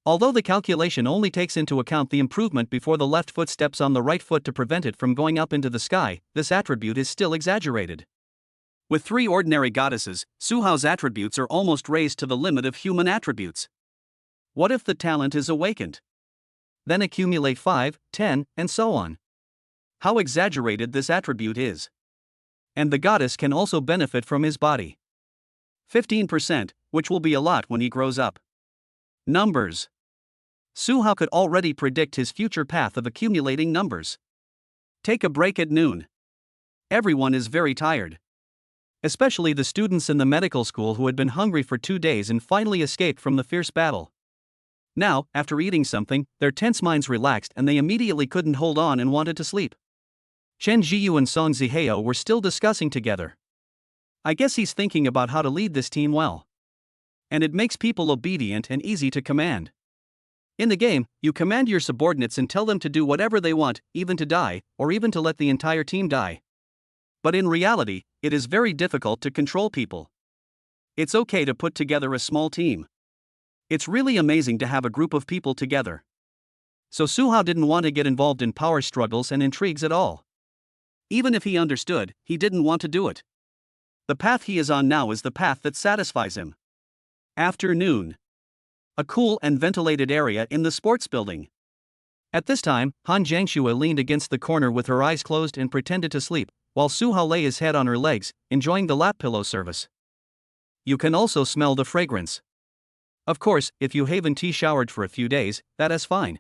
Although the calculation only takes into account the improvement before the left foot steps on the right foot to prevent it from going up into the sky, this attribute is still exaggerated. With 3 ordinary goddesses, Su Hao's attributes are almost raised to the limit of human attributes. What if the talent is awakened? Then accumulate 5, 10, and so on. How exaggerated this attribute is. And the goddess can also benefit from his body. 15%, which will be a lot when he grows up. Numbers. Su Hao could already predict his future path of accumulating numbers. Take a break at noon. Everyone is very tired. Especially the students in the medical school who had been hungry for 2 days and finally escaped from the fierce battle. Now, after eating something, their tense minds relaxed and they immediately couldn't hold on and wanted to sleep. Chen Jiyu and Song Zihao were still discussing together. I guess he's thinking about how to lead this team well. And it makes people obedient and easy to command. In the game, you command your subordinates and tell them to do whatever they want, even to die, or even to let the entire team die. But in reality, it is very difficult to control people. It's okay to put together a small team. It's really amazing to have a group of people together. So Su Hao didn't want to get involved in power struggles and intrigues at all. Even if he understood, he didn't want to do it. The path he is on now is the path that satisfies him. Afternoon. A cool and ventilated area in the sports building. At this time, Han Jiangxue leaned against the corner with her eyes closed and pretended to sleep, while Su Hao lay his head on her legs, enjoying the lap pillow service. You can also smell the fragrance. Of course, if you haven't showered for a few days, that is fine.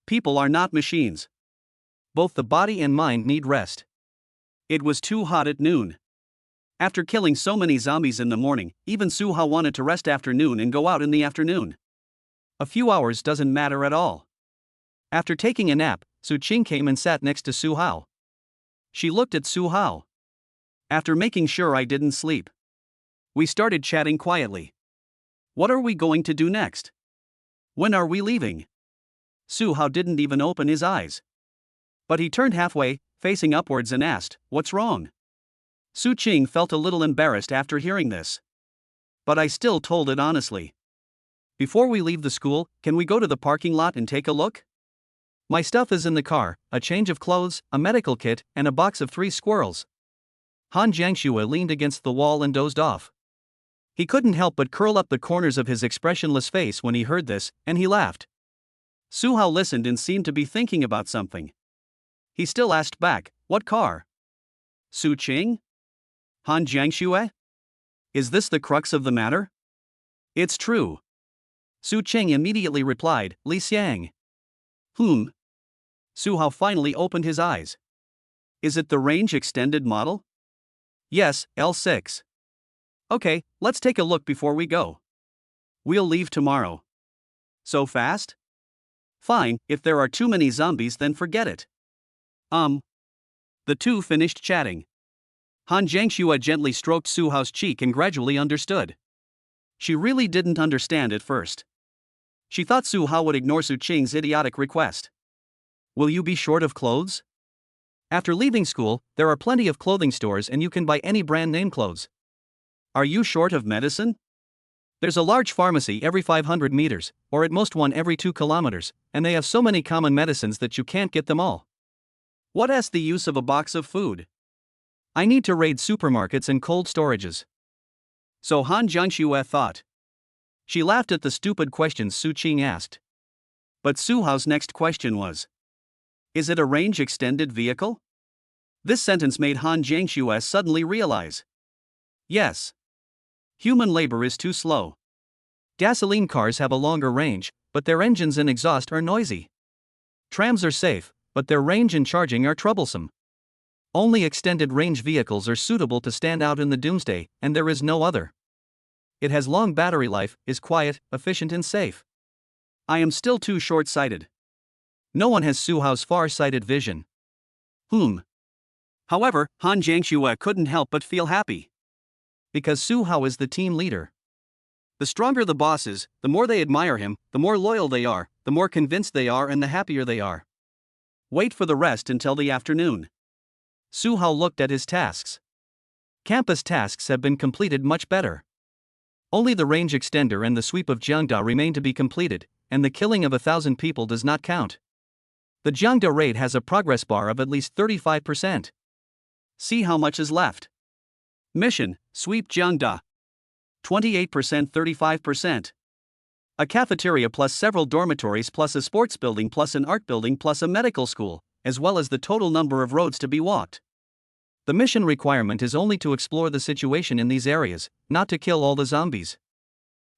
People are not machines. Both the body and mind need rest. It was too hot at noon. After killing so many zombies in the morning, even Su Hao wanted to rest afternoon and go out in the afternoon. A few hours doesn't matter at all. After taking a nap, Su Qing came and sat next to Su Hao. She looked at Su Hao. After making sure I didn't sleep, we started chatting quietly. What are we going to do next? When are we leaving? Su Hao didn't even open his eyes. But he turned halfway, facing upwards and asked, "What's wrong?" Su Qing felt a little embarrassed after hearing this. But I still told it honestly. Before we leave the school, can we go to the parking lot and take a look? My stuff is in the car, a change of clothes, a medical kit, and a box of 3 squirrels. Han Jiangxue leaned against the wall and dozed off. He couldn't help but curl up the corners of his expressionless face when he heard this, and he laughed. Su Hao listened and seemed to be thinking about something. He still asked back, "What car?" Su Qing? Han Jiangxue? Is this the crux of the matter? It's true. Su Qing immediately replied, "Li Xiang." Suhao finally opened his eyes. Is it the range extended model? Yes, L6. Okay, let's take a look before we go. We'll leave tomorrow. So fast? Fine, if there are too many zombies then forget it. The two finished chatting. Han Jiangxue gently stroked Suhao's cheek and gradually understood. She really didn't understand at first. She thought Suhao would ignore Su Qing's idiotic request. Will you be short of clothes? After leaving school, there are plenty of clothing stores and you can buy any brand name clothes. Are you short of medicine? There's a large pharmacy every 500 meters, or at most one every 2 kilometers, and they have so many common medicines that you can't get them all. What has the use of a box of food? I need to raid supermarkets and cold storages. So Han Jiangxue thought. She laughed at the stupid questions Su Qing asked. But Suhao's next question was, is it a range-extended vehicle? This sentence made Han Jiangxue suddenly realize. Yes. Human labor is too slow. Gasoline cars have a longer range, but their engines and exhaust are noisy. Trams are safe, but their range and charging are troublesome. Only extended range vehicles are suitable to stand out in the doomsday, and there is no other. It has long battery life, is quiet, efficient and safe. I am still too short-sighted. No one has Suhao's far-sighted vision. However, Han Jiangxue couldn't help but feel happy. Because Suhao is the team leader. The stronger the boss is, the more they admire him, the more loyal they are, the more convinced they are and the happier they are. Wait for the rest until the afternoon. Suhao looked at his tasks. Campus tasks have been completed much better. Only the range extender and the sweep of Jiangda remain to be completed, and the killing of 1,000 people does not count. The Jiangda raid has a progress bar of at least 35%. See how much is left. Mission, sweep Jiangda. 28%, 35%. A cafeteria plus several dormitories plus a sports building plus an art building plus a medical school, as well as the total number of roads to be walked. The mission requirement is only to explore the situation in these areas, not to kill all the zombies.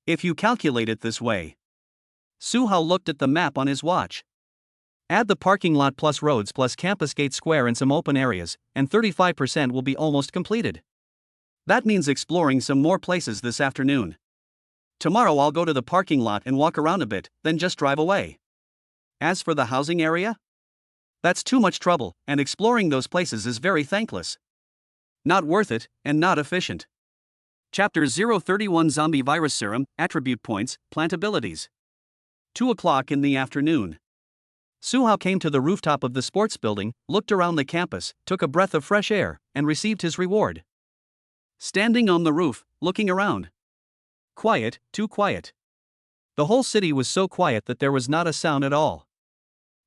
If you calculate it this way. Suhao looked at the map on his watch. Add the parking lot plus roads plus campus gate square and some open areas, and 35% will be almost completed. That means exploring some more places this afternoon. Tomorrow I'll go to the parking lot and walk around a bit, then just drive away. As for the housing area? That's too much trouble, and exploring those places is very thankless. Not worth it, and not efficient. Chapter 031 Zombie Virus Serum, Attribute Points, Plant Abilities. 2 o'clock in the afternoon. Suhao came to the rooftop of the sports building, looked around the campus, took a breath of fresh air, and received his reward. Standing on the roof, looking around. Quiet, too quiet. The whole city was so quiet that there was not a sound at all.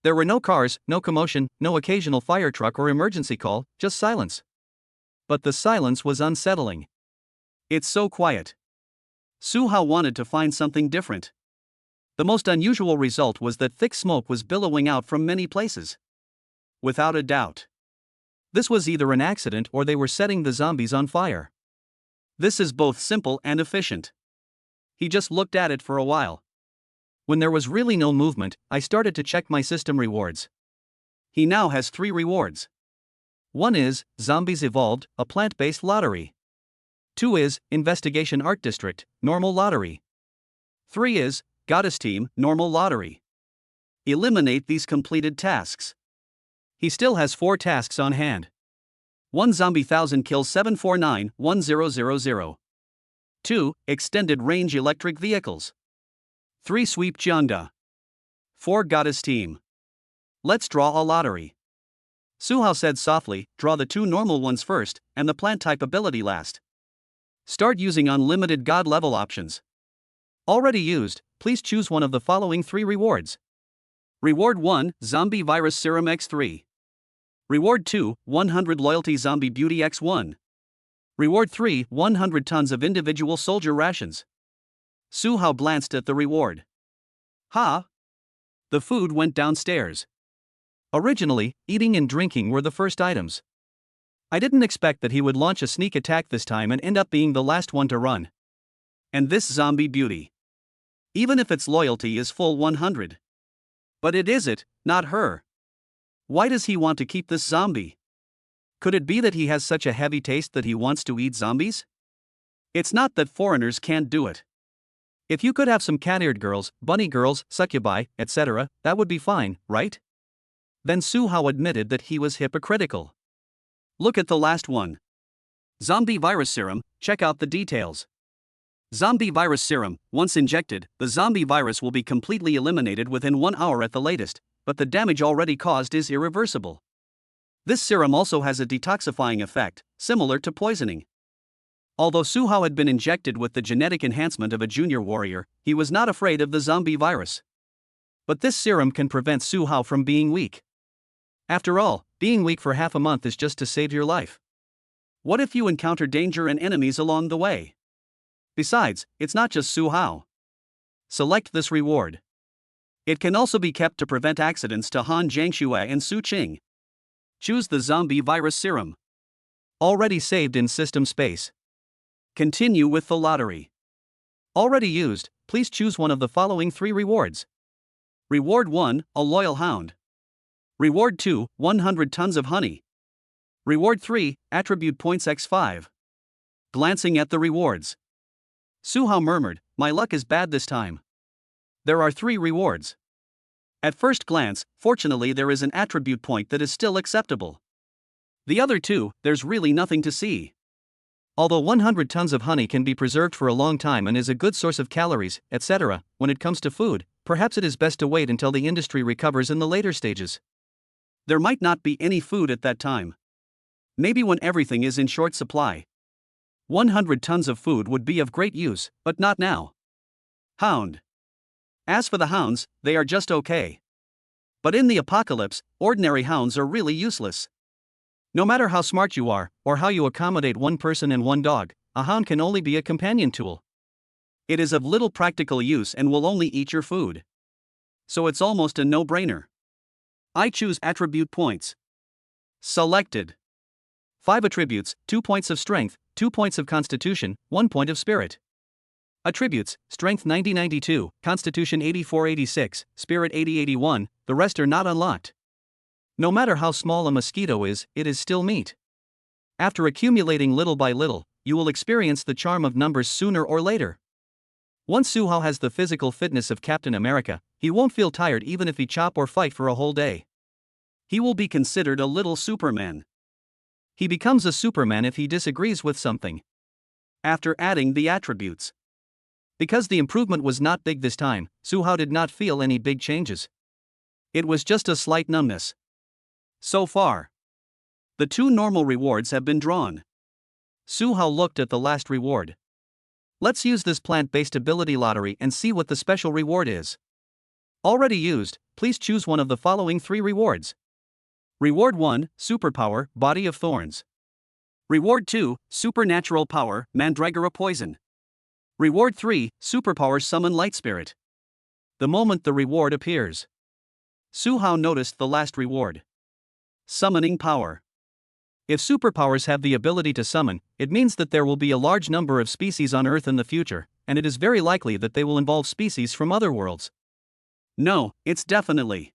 There were no cars, no commotion, no occasional fire truck or emergency call, just silence. But the silence was unsettling. It's so quiet. Suhao wanted to find something different. The most unusual result was that thick smoke was billowing out from many places. Without a doubt. This was either an accident or they were setting the zombies on fire. This is both simple and efficient. He just looked at it for a while. When there was really no movement, I started to check my system rewards. He now has 3 rewards. 1 is, Zombies Evolved, a plant-based lottery. 2 is, Investigation Art District, normal lottery. 3 is, Goddess Team, normal lottery. Eliminate these completed tasks. He still has 4 tasks on hand. 1 Zombie 1000 kills 749-1000. 2. Extended range electric vehicles. 3 Sweep Jiangda. 4 Goddess Team. Let's draw a lottery. Suhao said softly, draw the 2 normal ones first, and the plant type ability last. Start using unlimited god level options. Already used, please choose one of the following 3 rewards. Reward 1, Zombie Virus Serum X3. Reward 2, 100 Loyalty Zombie Beauty X1. Reward 3, 100 tons of individual soldier rations. Suhao glanced at the reward. Ha! The food went downstairs. Originally, eating and drinking were the first items. I didn't expect that he would launch a sneak attack this time and end up being the last one to run. And this zombie beauty. Even if its loyalty is full 100. But it is it, not her. Why does he want to keep this zombie? Could it be that he has such a heavy taste that he wants to eat zombies? It's not that foreigners can't do it. If you could have some cat-eared girls, bunny girls, succubi, etc., that would be fine, right? Then Su Hao admitted that he was hypocritical. Look at the last one. Zombie virus serum, check out the details. Zombie virus serum, once injected, the zombie virus will be completely eliminated within 1 hour at the latest, but the damage already caused is irreversible. This serum also has a detoxifying effect, similar to poisoning. Although Su Hao had been injected with the genetic enhancement of a junior warrior, he was not afraid of the zombie virus. But this serum can prevent Su Hao from being weak. After all, being weak for half a month is just to save your life. What if you encounter danger and enemies along the way? Besides, it's not just Su Hao. Select this reward. It can also be kept to prevent accidents to Han Jiangxue and Su Qing. Choose the zombie virus serum. Already saved in system space. Continue with the lottery. Already used, please choose one of the following 3 rewards. Reward 1, a loyal hound. Reward 2, 100 tons of honey. Reward 3, attribute points x5. Glancing at the rewards, Su Hao murmured, "My luck is bad this time." There are 3 rewards. At first glance, fortunately there is an attribute point that is still acceptable. The other 2, there's really nothing to see. Although 100 tons of honey can be preserved for a long time and is a good source of calories, etc., when it comes to food, perhaps it is best to wait until the industry recovers in the later stages. There might not be any food at that time. Maybe when everything is in short supply. 100 tons of food would be of great use, but not now. Hound. As for the hounds, they are just okay. But in the apocalypse, ordinary hounds are really useless. No matter how smart you are, or how you accommodate one person and one dog, a hound can only be a companion tool. It is of little practical use and will only eat your food. So it's almost a no-brainer. I choose attribute points. Selected. 5 attributes, 2 points of strength, 2 points of constitution, 1 point of spirit. Attributes, strength 90-92, constitution 84-86, spirit 80-81, the rest are not unlocked. No matter how small a mosquito is, it is still meat. After accumulating little by little, you will experience the charm of numbers sooner or later. Once Su Hao has the physical fitness of Captain America, he won't feel tired even if he chop or fight for a whole day. He will be considered a little Superman. He becomes a Superman if he disagrees with something. After adding the attributes. Because the improvement was not big this time, Su Hao did not feel any big changes. It was just a slight numbness. So far, the 2 normal rewards have been drawn. Su Hao looked at the last reward. Let's use this plant-based ability lottery and see what the special reward is. Already used, please choose one of the following 3 rewards. Reward 1, Superpower, Body of Thorns. Reward 2, Supernatural Power, Mandragora Poison. Reward 3, Superpower Summon Light Spirit. The moment the reward appears, Su Hao noticed the last reward. Summoning Power. If superpowers have the ability to summon, it means that there will be a large number of species on Earth in the future, and it is very likely that they will involve species from other worlds. No, it's definitely.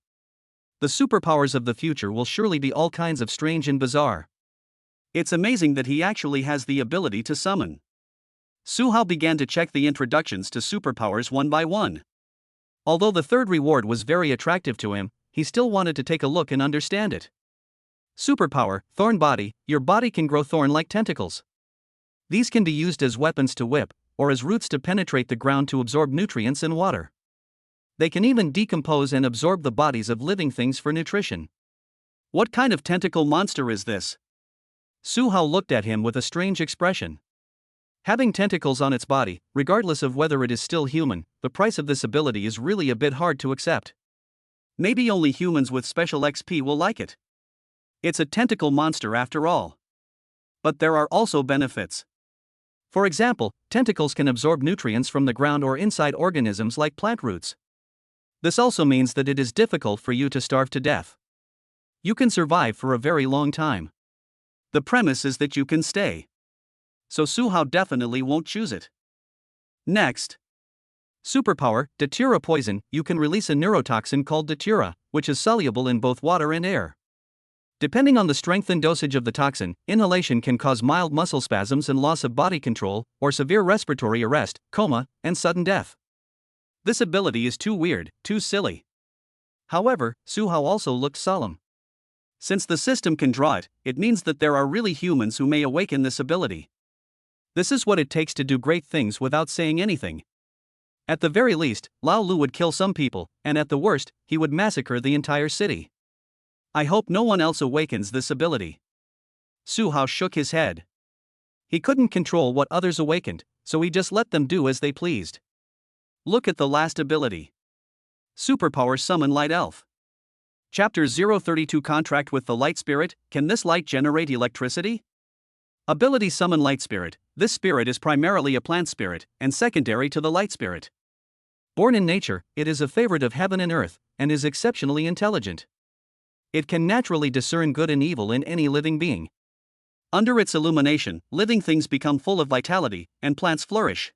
The superpowers of the future will surely be all kinds of strange and bizarre. It's amazing that he actually has the ability to summon. Su Hao began to check the introductions to superpowers one by one. Although the 3rd reward was very attractive to him, he still wanted to take a look and understand it. Superpower, Thorn Body, your body can grow thorn-like tentacles. These can be used as weapons to whip, or as roots to penetrate the ground to absorb nutrients and water. They can even decompose and absorb the bodies of living things for nutrition. What kind of tentacle monster is this? Su Hao looked at him with a strange expression. Having tentacles on its body, regardless of whether it is still human, the price of this ability is really a bit hard to accept. Maybe only humans with special XP will like it. It's a tentacle monster after all. But there are also benefits. For example, tentacles can absorb nutrients from the ground or inside organisms like plant roots. This also means that it is difficult for you to starve to death. You can survive for a very long time. The premise is that you can stay. So Su Hao definitely won't choose it. Next. Superpower, Datura Poison. You can release a neurotoxin called Datura, which is soluble in both water and air. Depending on the strength and dosage of the toxin, inhalation can cause mild muscle spasms and loss of body control, or severe respiratory arrest, coma, and sudden death. This ability is too weird, too silly. However, Suhao also looked solemn. Since the system can draw it, it means that there are really humans who may awaken this ability. This is what it takes to do great things without saying anything. At the very least, Lao Lu would kill some people, and at the worst, he would massacre the entire city. I hope no one else awakens this ability. Suhao shook his head. He couldn't control what others awakened, so he just let them do as they pleased. Look at the last ability. Superpower Summon Light Elf. Chapter 032 Contract with the Light Spirit. Can this light generate electricity? Ability Summon Light Spirit. This spirit is primarily a plant spirit, and secondary to the light spirit. Born in nature, it is a favorite of heaven and earth, and is exceptionally intelligent. It can naturally discern good and evil in any living being. Under its illumination, living things become full of vitality, and plants flourish.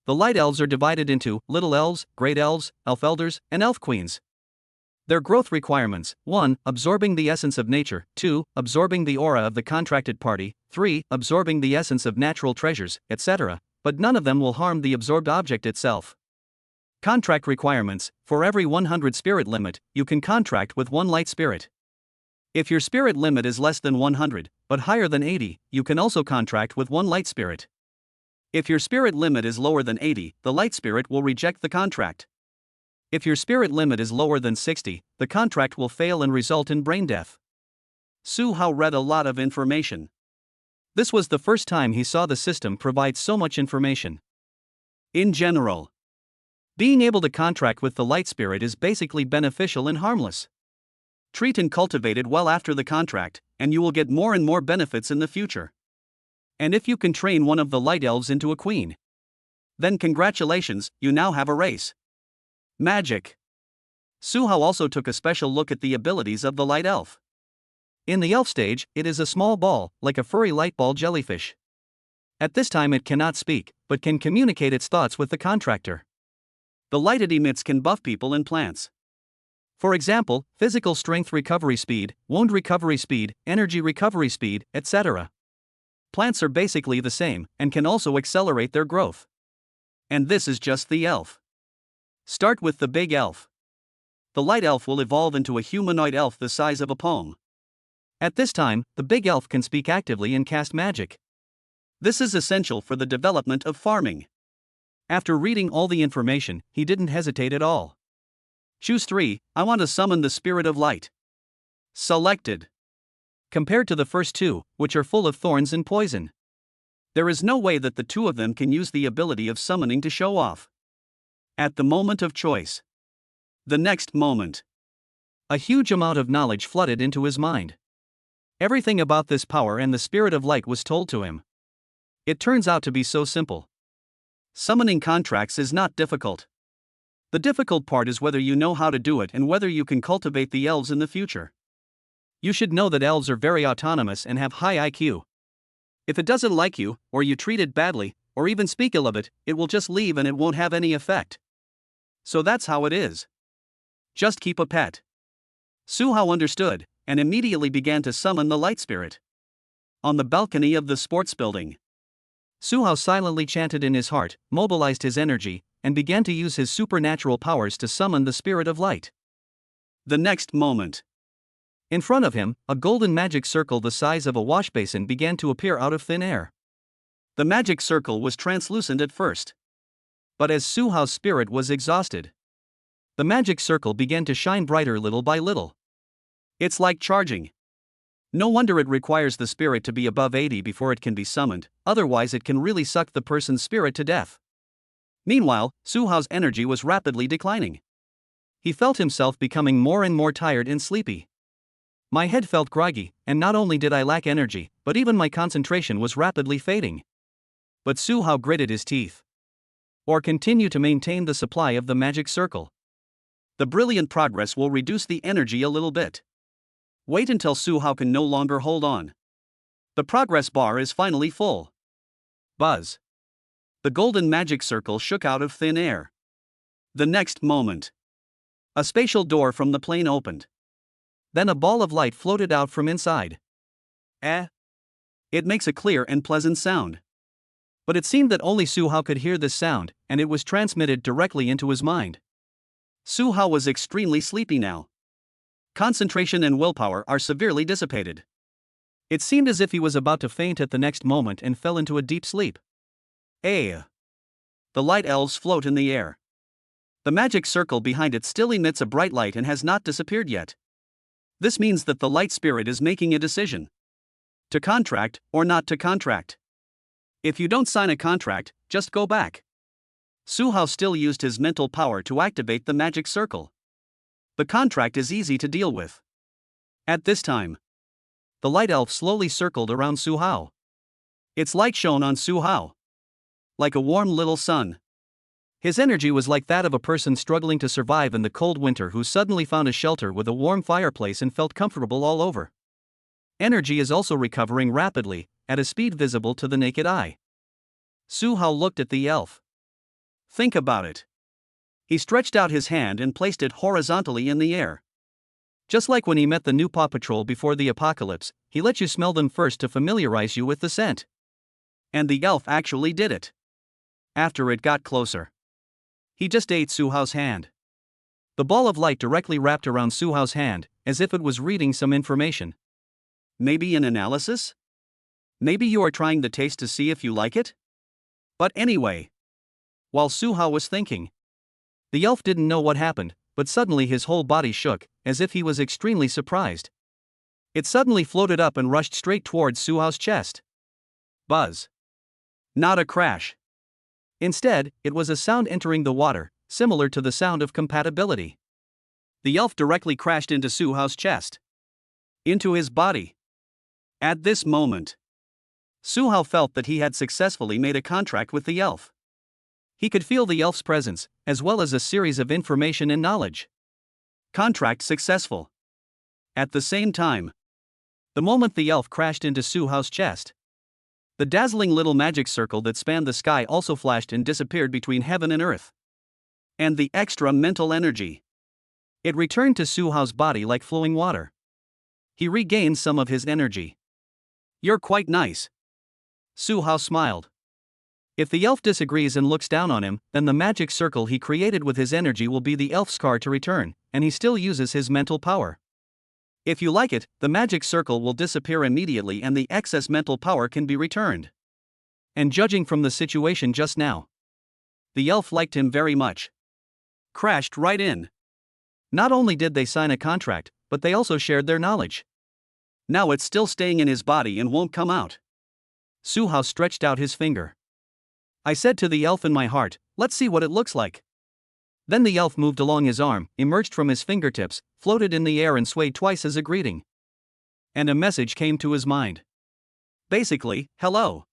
The light elves are divided into little elves, great elves, elf elders, and elf queens. Their growth requirements: 1. Absorbing the essence of nature, 2. Absorbing the aura of the contracted party, 3. Absorbing the essence of natural treasures, etc., but none of them will harm the absorbed object itself. Contract requirements: for every 100 spirit limit, you can contract with one light spirit. If your spirit limit is less than 100, but higher than 80, you can also contract with one light spirit. If your spirit limit is lower than 80, the light spirit will reject the contract. If your spirit limit is lower than 60, the contract will fail and result in brain death. Suhao read a lot of information. This was the first time he saw the system provide so much information. In general, being able to contract with the light spirit is basically beneficial and harmless. Treat and cultivate it well after the contract, and you will get more and more benefits in the future. And if you can train one of the light elves into a queen, then congratulations, you now have a race. Magic. Suhao also took a special look at the abilities of the light elf. In the elf stage, it is a small ball, like a furry light ball jellyfish. At this time it cannot speak, but can communicate its thoughts with the contractor. The light it emits can buff people and plants. For example, physical strength recovery speed, wound recovery speed, energy recovery speed, etc. Plants are basically the same, and can also accelerate their growth. And this is just the elf. Start with the big elf. The light elf will evolve into a humanoid elf the size of a palm. At this time, the big elf can speak actively and cast magic. This is essential for the development of farming. After reading all the information, he didn't hesitate at all. Choose 3. I want to summon the spirit of light. Selected. Compared to the first 2, which are full of thorns and poison, there is no way that the 2 of them can use the ability of summoning to show off. At the moment of choice. The next moment. A huge amount of knowledge flooded into his mind. Everything about this power and the spirit of light was told to him. It turns out to be so simple. Summoning contracts is not difficult. The difficult part is whether you know how to do it and whether you can cultivate the elves in the future. You should know that elves are very autonomous and have high IQ. If it doesn't like you, or you treat it badly, or even speak ill of it, it will just leave and it won't have any effect. So that's how it is. Just keep a pet. Suhao understood, and immediately began to summon the light spirit. On the balcony of the sports building, Suhao silently chanted in his heart, mobilized his energy, and began to use his supernatural powers to summon the spirit of light. The next moment. In front of him, a golden magic circle the size of a wash basin began to appear out of thin air. The magic circle was translucent at first. But as Suhao's spirit was exhausted, the magic circle began to shine brighter little by little. It's like charging. No wonder it requires the spirit to be above 80 before it can be summoned, otherwise it can really suck the person's spirit to death. Meanwhile, Suhao's energy was rapidly declining. He felt himself becoming more and more tired and sleepy. My head felt groggy, and not only did I lack energy, but even my concentration was rapidly fading. But Suhao gritted his teeth. Or continue to maintain the supply of the magic circle. The brilliant progress will reduce the energy a little bit. Wait until Suhao can no longer hold on. The progress bar is finally full. Buzz. The golden magic circle shook out of thin air. The next moment, a spatial door from the plane opened. Then a ball of light floated out from inside. Eh? It makes a clear and pleasant sound. But it seemed that only Su Hao could hear this sound, and it was transmitted directly into his mind. Su Hao was extremely sleepy now. Concentration and willpower are severely dissipated. It seemed as if he was about to faint at the next moment and fell into a deep sleep. The light elves float in the air. The magic circle behind it still emits a bright light and has not disappeared yet. This means that the light spirit is making a decision. To contract or not to contract. If you don't sign a contract, just go back. Su Hao still used his mental power to activate the magic circle. The contract is easy to deal with. At this time, the light elf slowly circled around Su Hao. Its light shone on Su Hao like a warm little sun. His energy was like that of a person struggling to survive in the cold winter who suddenly found a shelter with a warm fireplace and felt comfortable all over. Energy is also recovering rapidly, at a speed visible to the naked eye. Su Hao looked at the elf. Think about it. He stretched out his hand and placed it horizontally in the air. Just like when he met the new Paw Patrol before the apocalypse, he let you smell them first to familiarize you with the scent. And the elf actually did it. After it got closer, he just ate Su Hao's hand. The ball of light directly wrapped around Su Hao's hand, as if it was reading some information. Maybe an analysis? Maybe you are trying the taste to see if you like it? But anyway, while Su Hao was thinking, the elf didn't know what happened, but suddenly his whole body shook, as if he was extremely surprised. It suddenly floated up and rushed straight towards Su Hao's chest. Buzz. Not a crash. Instead, it was a sound entering the water, similar to the sound of compatibility. The elf directly crashed into Su Hao's chest. Into his body. At this moment, Su Hao felt that he had successfully made a contract with the elf. He could feel the elf's presence, as well as a series of information and knowledge. Contract successful. At the same time, the moment the elf crashed into Su Hao's chest, the dazzling little magic circle that spanned the sky also flashed and disappeared between heaven and earth. And the extra mental energy, it returned to Su Hao's body like flowing water. He regained some of his energy. You're quite nice. Su Hao smiled. If the elf disagrees and looks down on him, then the magic circle he created with his energy will be the elf's card to return, and he still uses his mental power. If you like it, the magic circle will disappear immediately and the excess mental power can be returned. And judging from the situation just now, the elf liked him very much. Crashed right in. Not only did they sign a contract, but they also shared their knowledge. Now it's still staying in his body and won't come out. Su Hao stretched out his finger. I said to the elf in my heart, let's see what it looks like. Then the elf moved along his arm, emerged from his fingertips, floated in the air and swayed twice as a greeting. And a message came to his mind. Basically, hello.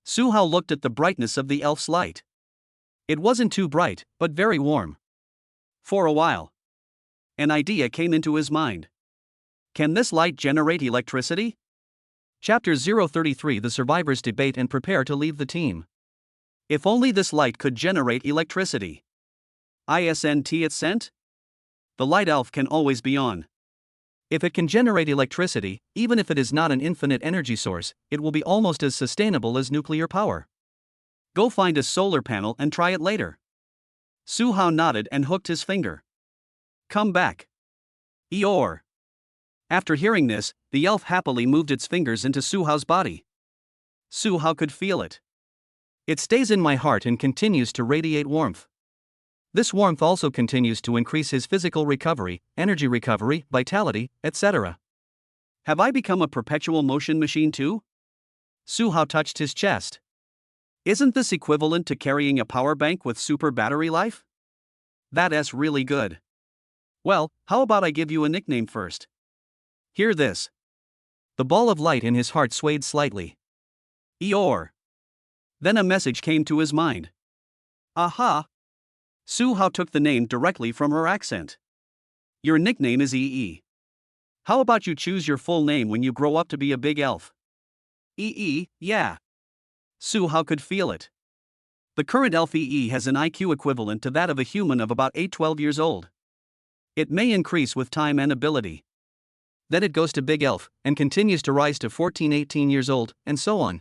Su Hao looked at the brightness of the elf's light. It wasn't too bright, but very warm. For a while, an idea came into his mind. Can this light generate electricity? Chapter 033 The survivors debate and prepare to leave the team. If only this light could generate electricity. Isn't it sent? The light elf can always be on. If it can generate electricity, even if it is not an infinite energy source, it will be almost as sustainable as nuclear power. Go find a solar panel and try it later. Su Hao nodded and hooked his finger. Come back. Eeyore. After hearing this, the elf happily moved its fingers into Su Hao's body. Su Hao could feel it. It stays in my heart and continues to radiate warmth. This warmth also continues to increase his physical recovery, energy recovery, vitality, etc. Have I become a perpetual motion machine too? Su Hao touched his chest. Isn't this equivalent to carrying a power bank with super battery life? That's really good. Well, how about I give you a nickname first? Hear this. The ball of light in his heart swayed slightly. Eeyore. Then a message came to his mind. Aha! Su Hao took the name directly from her accent. Your nickname is EE. How about you choose your full name when you grow up to be a big elf? EE, yeah. Su Hao could feel it. The current elf EE has an IQ equivalent to that of a human of about 8-12 years old. It may increase with time and ability. Then it goes to Big Elf, and continues to rise to 14-18 years old, and so on.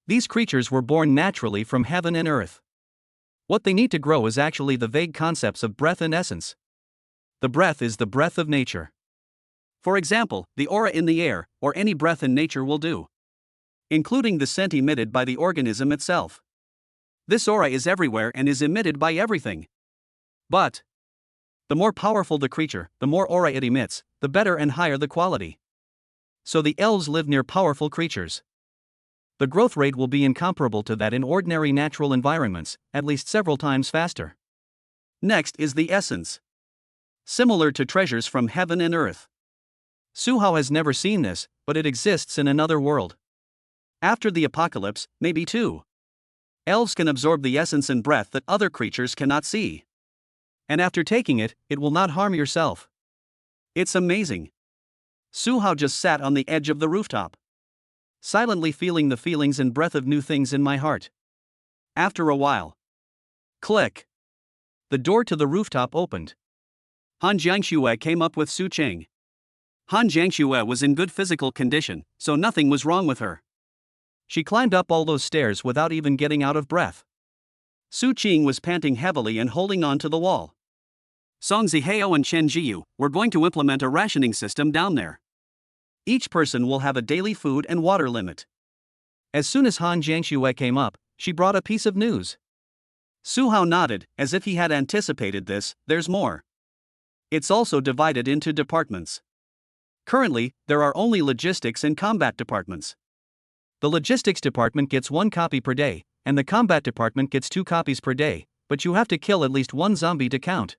These creatures were born naturally from heaven and earth. What they need to grow is actually the vague concepts of breath and essence. The breath is the breath of nature. For example, the aura in the air, or any breath in nature will do, including the scent emitted by the organism itself. This aura is everywhere and is emitted by everything. But the more powerful the creature, the more aura it emits, the better and higher the quality. So the elves live near powerful creatures. The growth rate will be incomparable to that in ordinary natural environments, at least several times faster. Next is the essence. Similar to treasures from heaven and earth. Suhao has never seen this, but it exists in another world. After the apocalypse, maybe too. Elves can absorb the essence and breath that other creatures cannot see. And after taking it, it will not harm yourself. It's amazing. Suhao just sat on the edge of the rooftop, silently feeling the feelings and breath of new things in my heart. After a while, click. The door to the rooftop opened. Han Jiangxue came up with Su Cheng. Han Jiangxue was in good physical condition, so nothing was wrong with her. She climbed up all those stairs without even getting out of breath. Su Qing was panting heavily and holding on to the wall. Song Zihao and Chen Jiyu, we're going to implement a rationing system down there. Each person will have a daily food and water limit. As soon as Han Jiangxue came up, she brought a piece of news. Suhao nodded, as if he had anticipated this. There's more. It's also divided into departments. Currently, there are only logistics and combat departments. The logistics department gets 1 copy per day, and the combat department gets 2 copies per day, but you have to kill at least 1 zombie to count.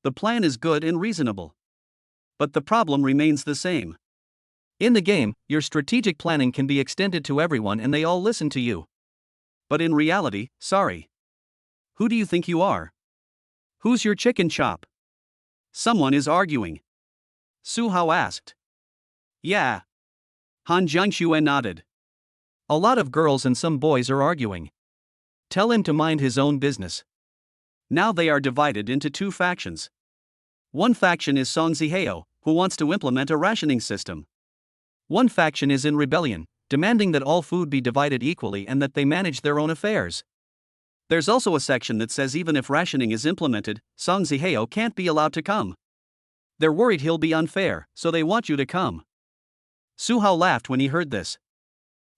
The plan is good and reasonable. But the problem remains the same. In the game, your strategic planning can be extended to everyone and they all listen to you. But in reality, sorry. Who do you think you are? Who's your chicken chop? Someone is arguing. Suhao asked. Yeah. Han Jiangxue nodded. A lot of girls and some boys are arguing. Tell him to mind his own business. Now they are divided into 2 factions. One faction is Song Zihao, who wants to implement a rationing system. One faction is in rebellion, demanding that all food be divided equally and that they manage their own affairs. There's also a section that says even if rationing is implemented, Song Zihao can't be allowed to come. They're worried he'll be unfair, so they want you to come. Suhao laughed when he heard this.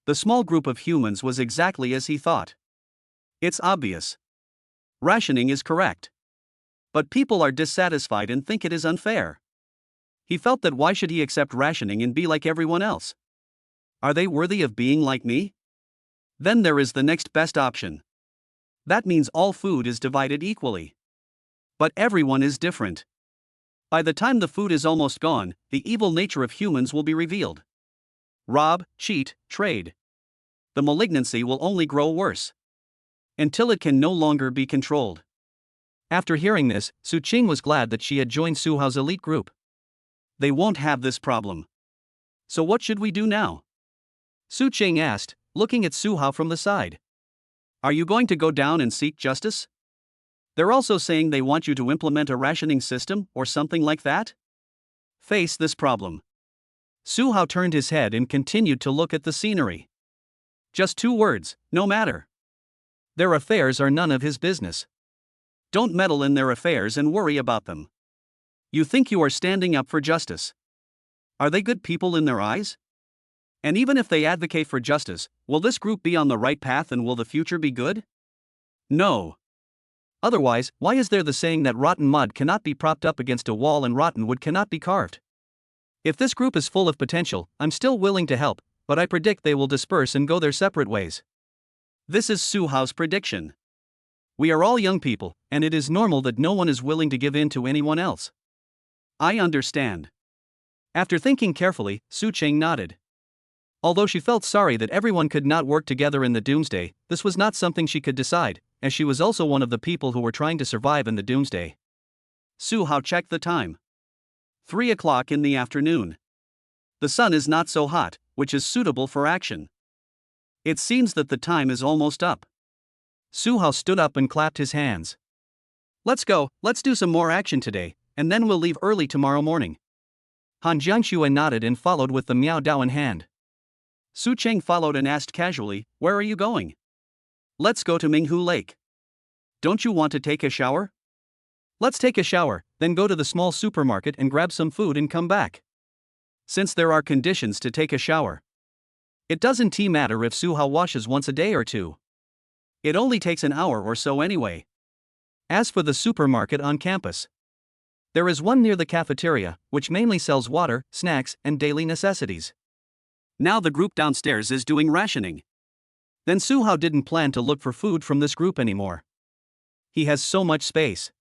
The small group of humans was exactly as he thought. It's obvious. Rationing is correct. But people are dissatisfied and think it is unfair. He felt that why should he accept rationing and be like everyone else? Are they worthy of being like me? Then there is the next best option. That means all food is divided equally. But everyone is different. By the time the food is almost gone, the evil nature of humans will be revealed. Rob, cheat, trade. The malignancy will only grow worse, until it can no longer be controlled. After hearing this, Su Qing was glad that she had joined Suhao's elite group. They won't have this problem. So what should we do now? Su Qing asked, looking at Suhao from the side. Are you going to go down and seek justice? They're also saying they want you to implement a rationing system or something like that? Face this problem. Suhao turned his head and continued to look at the scenery. Just 2 words, no matter. Their affairs are none of his business. Don't meddle in their affairs and worry about them. You think you are standing up for justice. Are they good people in their eyes? And even if they advocate for justice, will this group be on the right path and will the future be good? No. Otherwise, why is there the saying that rotten mud cannot be propped up against a wall and rotten wood cannot be carved? If this group is full of potential, I'm still willing to help, but I predict they will disperse and go their separate ways. This is Suhao's prediction. We are all young people, and it is normal that no one is willing to give in to anyone else. I understand. After thinking carefully, Su Cheng nodded. Although she felt sorry that everyone could not work together in the doomsday, this was not something she could decide, as she was also one of the people who were trying to survive in the doomsday. Suhao checked the time. 3 o'clock in the afternoon. The sun is not so hot, which is suitable for action. It seems that the time is almost up. Suhao stood up and clapped his hands. Let's go, let's do some more action today, and then we'll leave early tomorrow morning. Han Jiangxue nodded and followed with the Miao Dao in hand. Su Cheng followed and asked casually, "Where are you going?" "Let's go to Minghu Lake." "Don't you want to take a shower?" "Let's take a shower, then go to the small supermarket and grab some food and come back." Since there are conditions to take a shower. It doesn't matter if Su Hao washes once a day or two. It only takes an hour or so anyway. As for the supermarket on campus, there is one near the cafeteria, which mainly sells water, snacks, and daily necessities. Now the group downstairs is doing rationing. Then Su Hao didn't plan to look for food from this group anymore. He has so much space.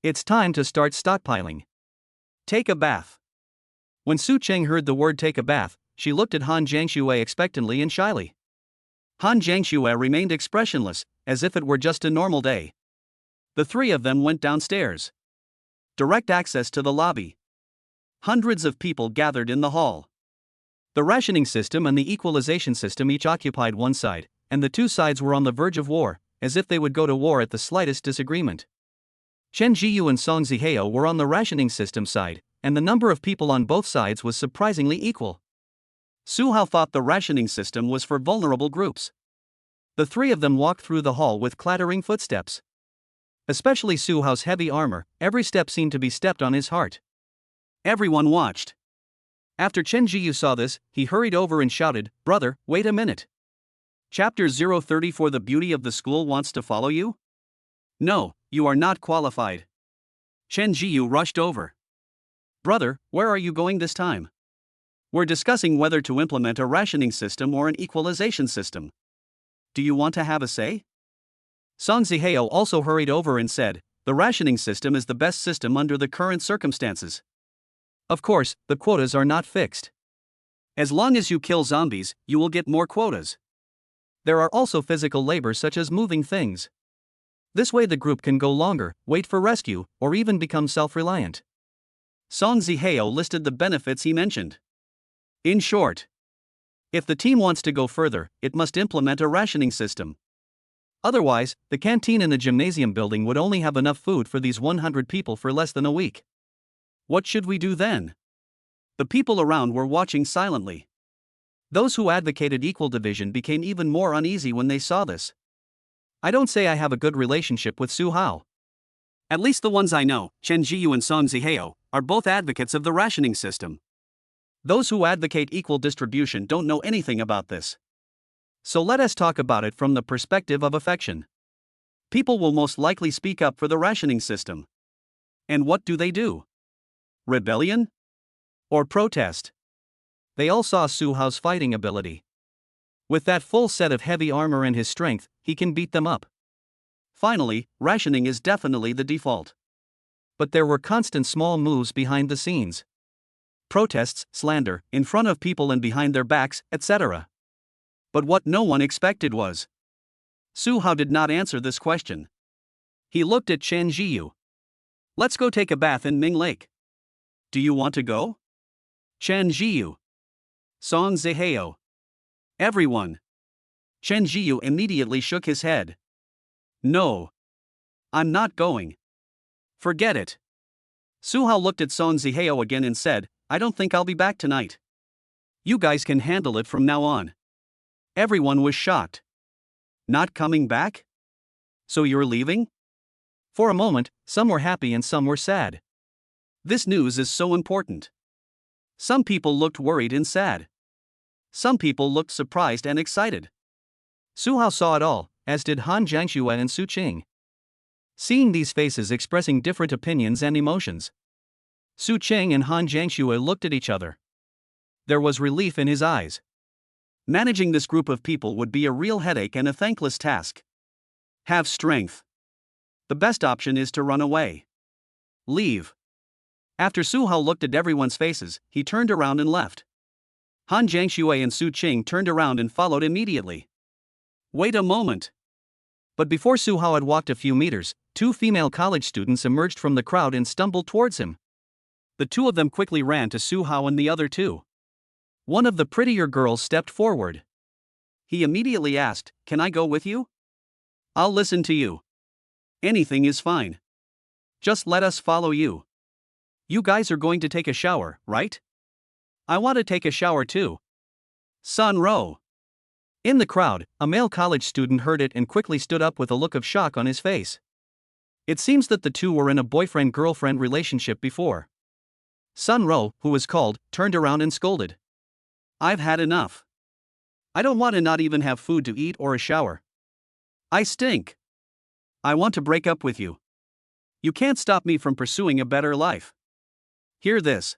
It's time to start stockpiling. Take a bath. When Su Cheng heard the word take a bath, she looked at Han Jiangxue expectantly and shyly. Han Jiangxue remained expressionless, as if it were just a normal day. The three of them went downstairs. Direct access to the lobby. Hundreds of people gathered in the hall. The rationing system and the equalization system each occupied one side, and the two sides were on the verge of war, as if they would go to war at the slightest disagreement. Chen Jiyu and Song Zihao were on the rationing system side, and the number of people on both sides was surprisingly equal. Su Hao thought the rationing system was for vulnerable groups. The three of them walked through the hall with clattering footsteps. Especially Su Hao's heavy armor, every step seemed to be stepped on his heart. Everyone watched. After Chen Jiyu saw this, he hurried over and shouted, "Brother, wait a minute. Chapter 034 The beauty of the school wants to follow you? No, you are not qualified." Chen Jiyu rushed over. "Brother, where are you going this time? We're discussing whether to implement a rationing system or an equalization system. Do you want to have a say?" Song Zihao also hurried over and said, "The rationing system is the best system under the current circumstances. Of course, the quotas are not fixed. As long as you kill zombies, you will get more quotas. There are also physical labor such as moving things. This way the group can go longer, wait for rescue, or even become self-reliant." Song Zihao listed the benefits he mentioned. In short, if the team wants to go further, it must implement a rationing system. Otherwise, the canteen in the gymnasium building would only have enough food for these 100 people for less than a week. What should we do then? The people around were watching silently. Those who advocated equal division became even more uneasy when they saw this. I don't say I have a good relationship with Su Hao. At least the ones I know, Chen Jiyu and Song Zihao, are both advocates of the rationing system. Those who advocate equal distribution don't know anything about this. So let us talk about it from the perspective of affection. People will most likely speak up for the rationing system. And what do? Rebellion? Or protest? They all saw Su Hao's fighting ability. With that full set of heavy armor and his strength, he can beat them up. Finally, rationing is definitely the default. But there were constant small moves behind the scenes. Protests, slander, in front of people and behind their backs, etc. But what no one expected was, Su Hao did not answer this question. He looked at Chen Jiyu. "Let's go take a bath in Ming Lake. Do you want to go?" Chen Jiyu. Song Zihao. Everyone. Chen Jiyu immediately shook his head. "No. I'm not going. Forget it." Su Hao looked at Song Zihao again and said, "I don't think I'll be back tonight. You guys can handle it from now on." Everyone was shocked. "Not coming back? So you're leaving?" For a moment, some were happy and some were sad. This news is so important. Some people looked worried and sad. Some people looked surprised and excited. Su Hao saw it all, as did Han Jiangxue and Su Cheng. Seeing these faces expressing different opinions and emotions, Su Cheng and Han Jiangxue looked at each other. There was relief in his eyes. Managing this group of people would be a real headache and a thankless task. Have strength. The best option is to run away. Leave. After Su Hao looked at everyone's faces, he turned around and left. Han Jiangxue and Su Cheng turned around and followed immediately. Wait a moment. But before Su Hao had walked a few meters, two female college students emerged from the crowd and stumbled towards him. The two of them quickly ran to Su Hao and the other two. One of the prettier girls stepped forward. He immediately asked, "Can I go with you?" "I'll listen to you. Anything is fine. Just let us follow you. You guys are going to take a shower, right? I want to take a shower too. Sun Ro. In the crowd, a male college student heard it and quickly stood up with a look of shock on his face. It seems that the two were in a boyfriend-girlfriend relationship before. Sun Ro, who was called, turned around and scolded. I've had enough. I don't want to not even have food to eat or a shower. I stink. I want to break up with you. You can't stop me from pursuing a better life. Hear this.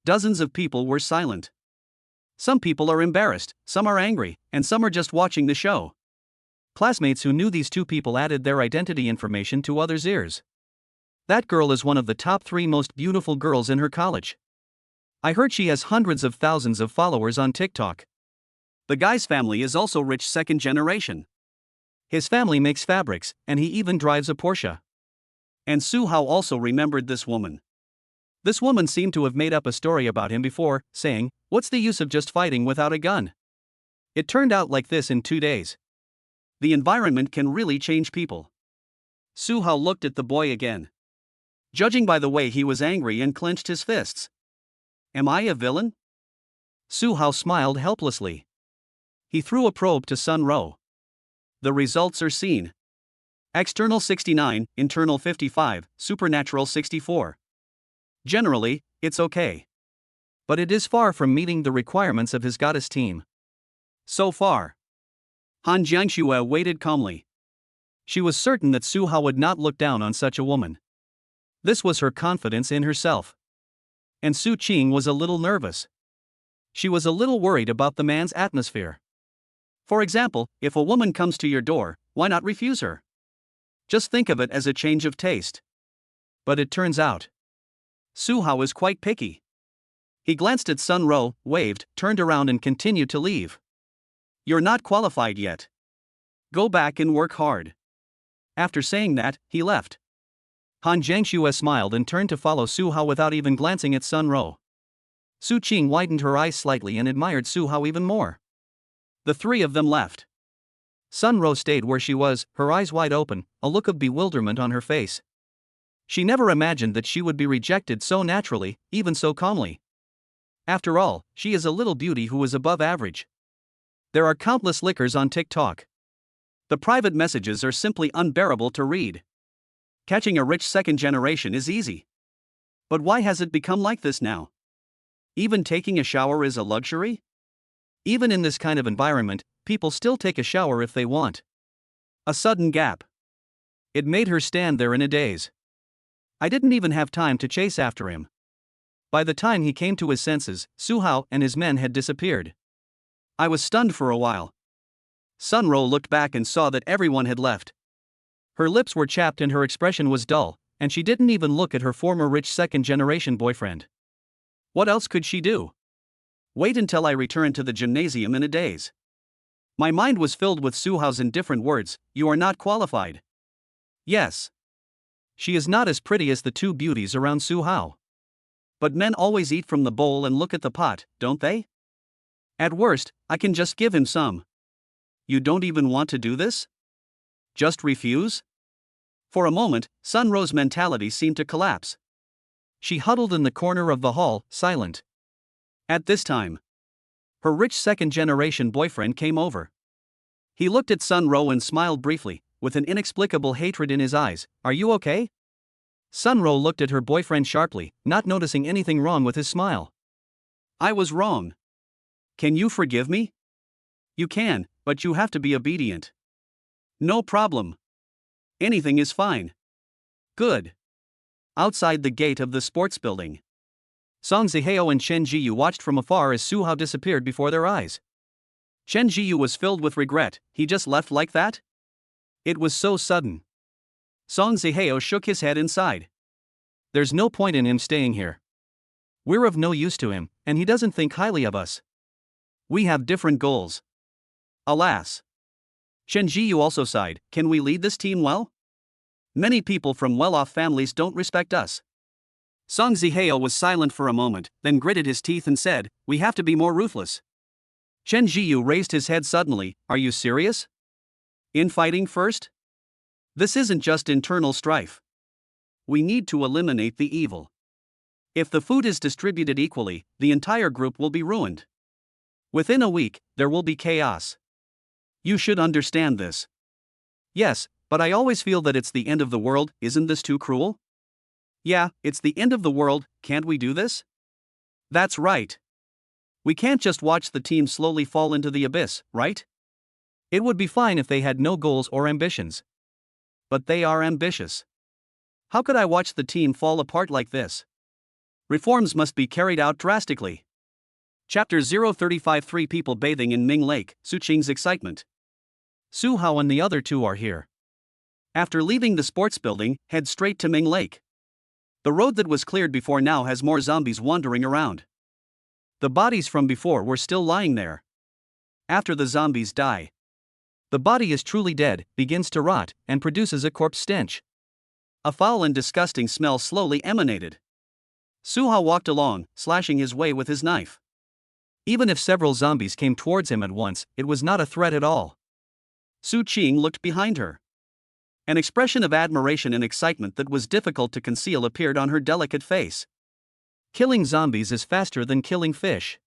Dozens of people were silent. Some people are embarrassed, some are angry, and some are just watching the show. Classmates who knew these two people added their identity information to others' ears. That girl is one of the top 3 most beautiful girls in her college. I heard she has hundreds of thousands of followers on TikTok. The guy's family is also rich second generation. His family makes fabrics, and he even drives a Porsche. And Su Hao also remembered this woman. This woman seemed to have made up a story about him before, saying, "What's the use of just fighting without a gun?" It turned out like this in 2 days. The environment can really change people. Su Hao looked at the boy again. Judging by the way he was angry and clenched his fists. Am I a villain? Su Hao smiled helplessly. He threw a probe to Sun Ro. The results are seen. External 69, internal 55, supernatural 64. Generally, it's okay. But it is far from meeting the requirements of his goddess team. So far. Han Jiangxue waited calmly. She was certain that Su Hao would not look down on such a woman. This was her confidence in herself. And Su Qing was a little nervous. She was a little worried about the man's atmosphere. For example, if a woman comes to your door, why not refuse her? Just think of it as a change of taste. But it turns out, Su Hao is quite picky. He glanced at Sun Ro, waved, turned around and continued to leave. You're not qualified yet. Go back and work hard. After saying that, he left. Han Jiangxue smiled and turned to follow Su Hao without even glancing at Sun Ro. Su Qing widened her eyes slightly and admired Su Hao even more. The 3 of them left. Sun Ro stayed where she was, her eyes wide open, a look of bewilderment on her face. She never imagined that she would be rejected so naturally, even so calmly. After all, she is a little beauty who is above average. There are countless lickers on TikTok. The private messages are simply unbearable to read. Catching a rich second generation is easy. But why has it become like this now? Even taking a shower is a luxury? Even in this kind of environment, people still take a shower if they want. A sudden gap. It made her stand there in a daze. I didn't even have time to chase after him. By the time he came to his senses, Su Hao and his men had disappeared. I was stunned for a while. Sun Ro looked back and saw that everyone had left. Her lips were chapped and her expression was dull, and she didn't even look at her former rich second-generation boyfriend. What else could she do? Wait until I return to the gymnasium in a daze. My mind was filled with Su Hao's indifferent words, "You are not qualified." Yes. She is not as pretty as the 2 beauties around Su Hao. But men always eat from the bowl and look at the pot, don't they? At worst, I can just give him some. You don't even want to do this? Just refuse? For a moment, Sun Ro's mentality seemed to collapse. She huddled in the corner of the hall, silent. At this time, her rich second-generation boyfriend came over. He looked at Sun Ro and smiled briefly, with an inexplicable hatred in his eyes. Are you okay? Sun Ro looked at her boyfriend sharply, not noticing anything wrong with his smile. I was wrong. Can you forgive me? You can, but you have to be obedient. No problem. Anything is fine. Good. Outside the gate of the sports building, Song Zihao and Chen Jiyu watched from afar as Su Hao disappeared before their eyes. Chen Jiyu was filled with regret. He just left like that? It was so sudden. Song Zihao shook his head and sighed. There's no point in him staying here. We're of no use to him, and he doesn't think highly of us. We have different goals. Alas. Chen Jiyu also sighed. Can we lead this team well? Many people from well-off families don't respect us. Song Zihao was silent for a moment, then gritted his teeth and said, we have to be more ruthless. Chen Jiyu raised his head suddenly. Are you serious? Infighting first? This isn't just internal strife. We need to eliminate the evil. If the food is distributed equally, the entire group will be ruined. Within a week, there will be chaos. You should understand this. Yes, but I always feel that it's the end of the world. Isn't this too cruel? Yeah, it's the end of the world. Can't we do this? That's right. We can't just watch the team slowly fall into the abyss, right? It would be fine if they had no goals or ambitions. But they are ambitious. How could I watch the team fall apart like this? Reforms must be carried out drastically. Chapter 035. 3 people bathing in Ming Lake, Su Qing's excitement. Su Hao and the other two are here. After leaving the sports building, head straight to Ming Lake. The road that was cleared before now has more zombies wandering around. The bodies from before were still lying there. After the zombies die, the body is truly dead, begins to rot, and produces a corpse stench. A foul and disgusting smell slowly emanated. Su Hao walked along, slashing his way with his knife. Even if several zombies came towards him at once, it was not a threat at all. Su Qing looked behind her. An expression of admiration and excitement that was difficult to conceal appeared on her delicate face. Killing zombies is faster than killing fish.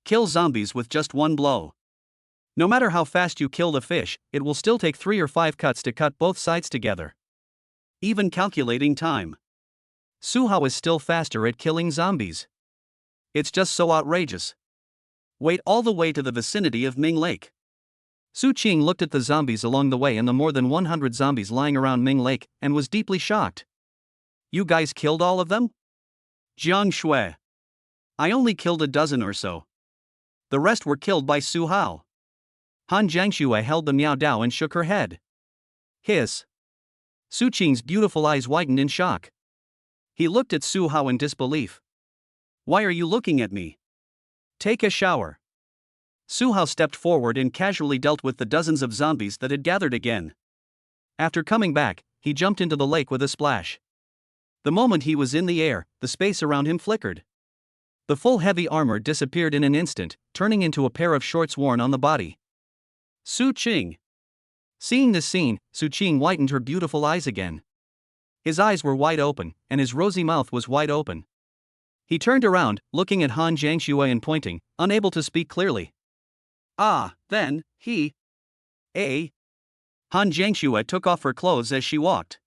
Kill zombies with just one blow. No matter how fast you kill the fish, it will still take 3 or 5 cuts to cut both sides together. Even calculating time, Su Hao is still faster at killing zombies. It's just so outrageous. Wait all the way to the vicinity of Ming Lake. Su Qing looked at the zombies along the way and the more than 100 zombies lying around Ming Lake, and was deeply shocked. You guys killed all of them? Jiang Shui. I only killed a dozen or so. The rest were killed by Su Hao. Han Jiangxue held the Miao Dao and shook her head. Hiss. Su Qing's beautiful eyes widened in shock. He looked at Su Hao in disbelief. Why are you looking at me? Take a shower. Su Hao stepped forward and casually dealt with the dozens of zombies that had gathered again. After coming back, he jumped into the lake with a splash. The moment he was in the air, the space around him flickered. The full heavy armor disappeared in an instant, turning into a pair of shorts worn on the body. Su Qing. Seeing this scene, Su Qing whitened her beautiful eyes again. His eyes were wide open, and his rosy mouth was wide open. He turned around, looking at Han Jiangxue and pointing, unable to speak clearly. Ah, then, he. Han Jiangxue took off her clothes as she walked.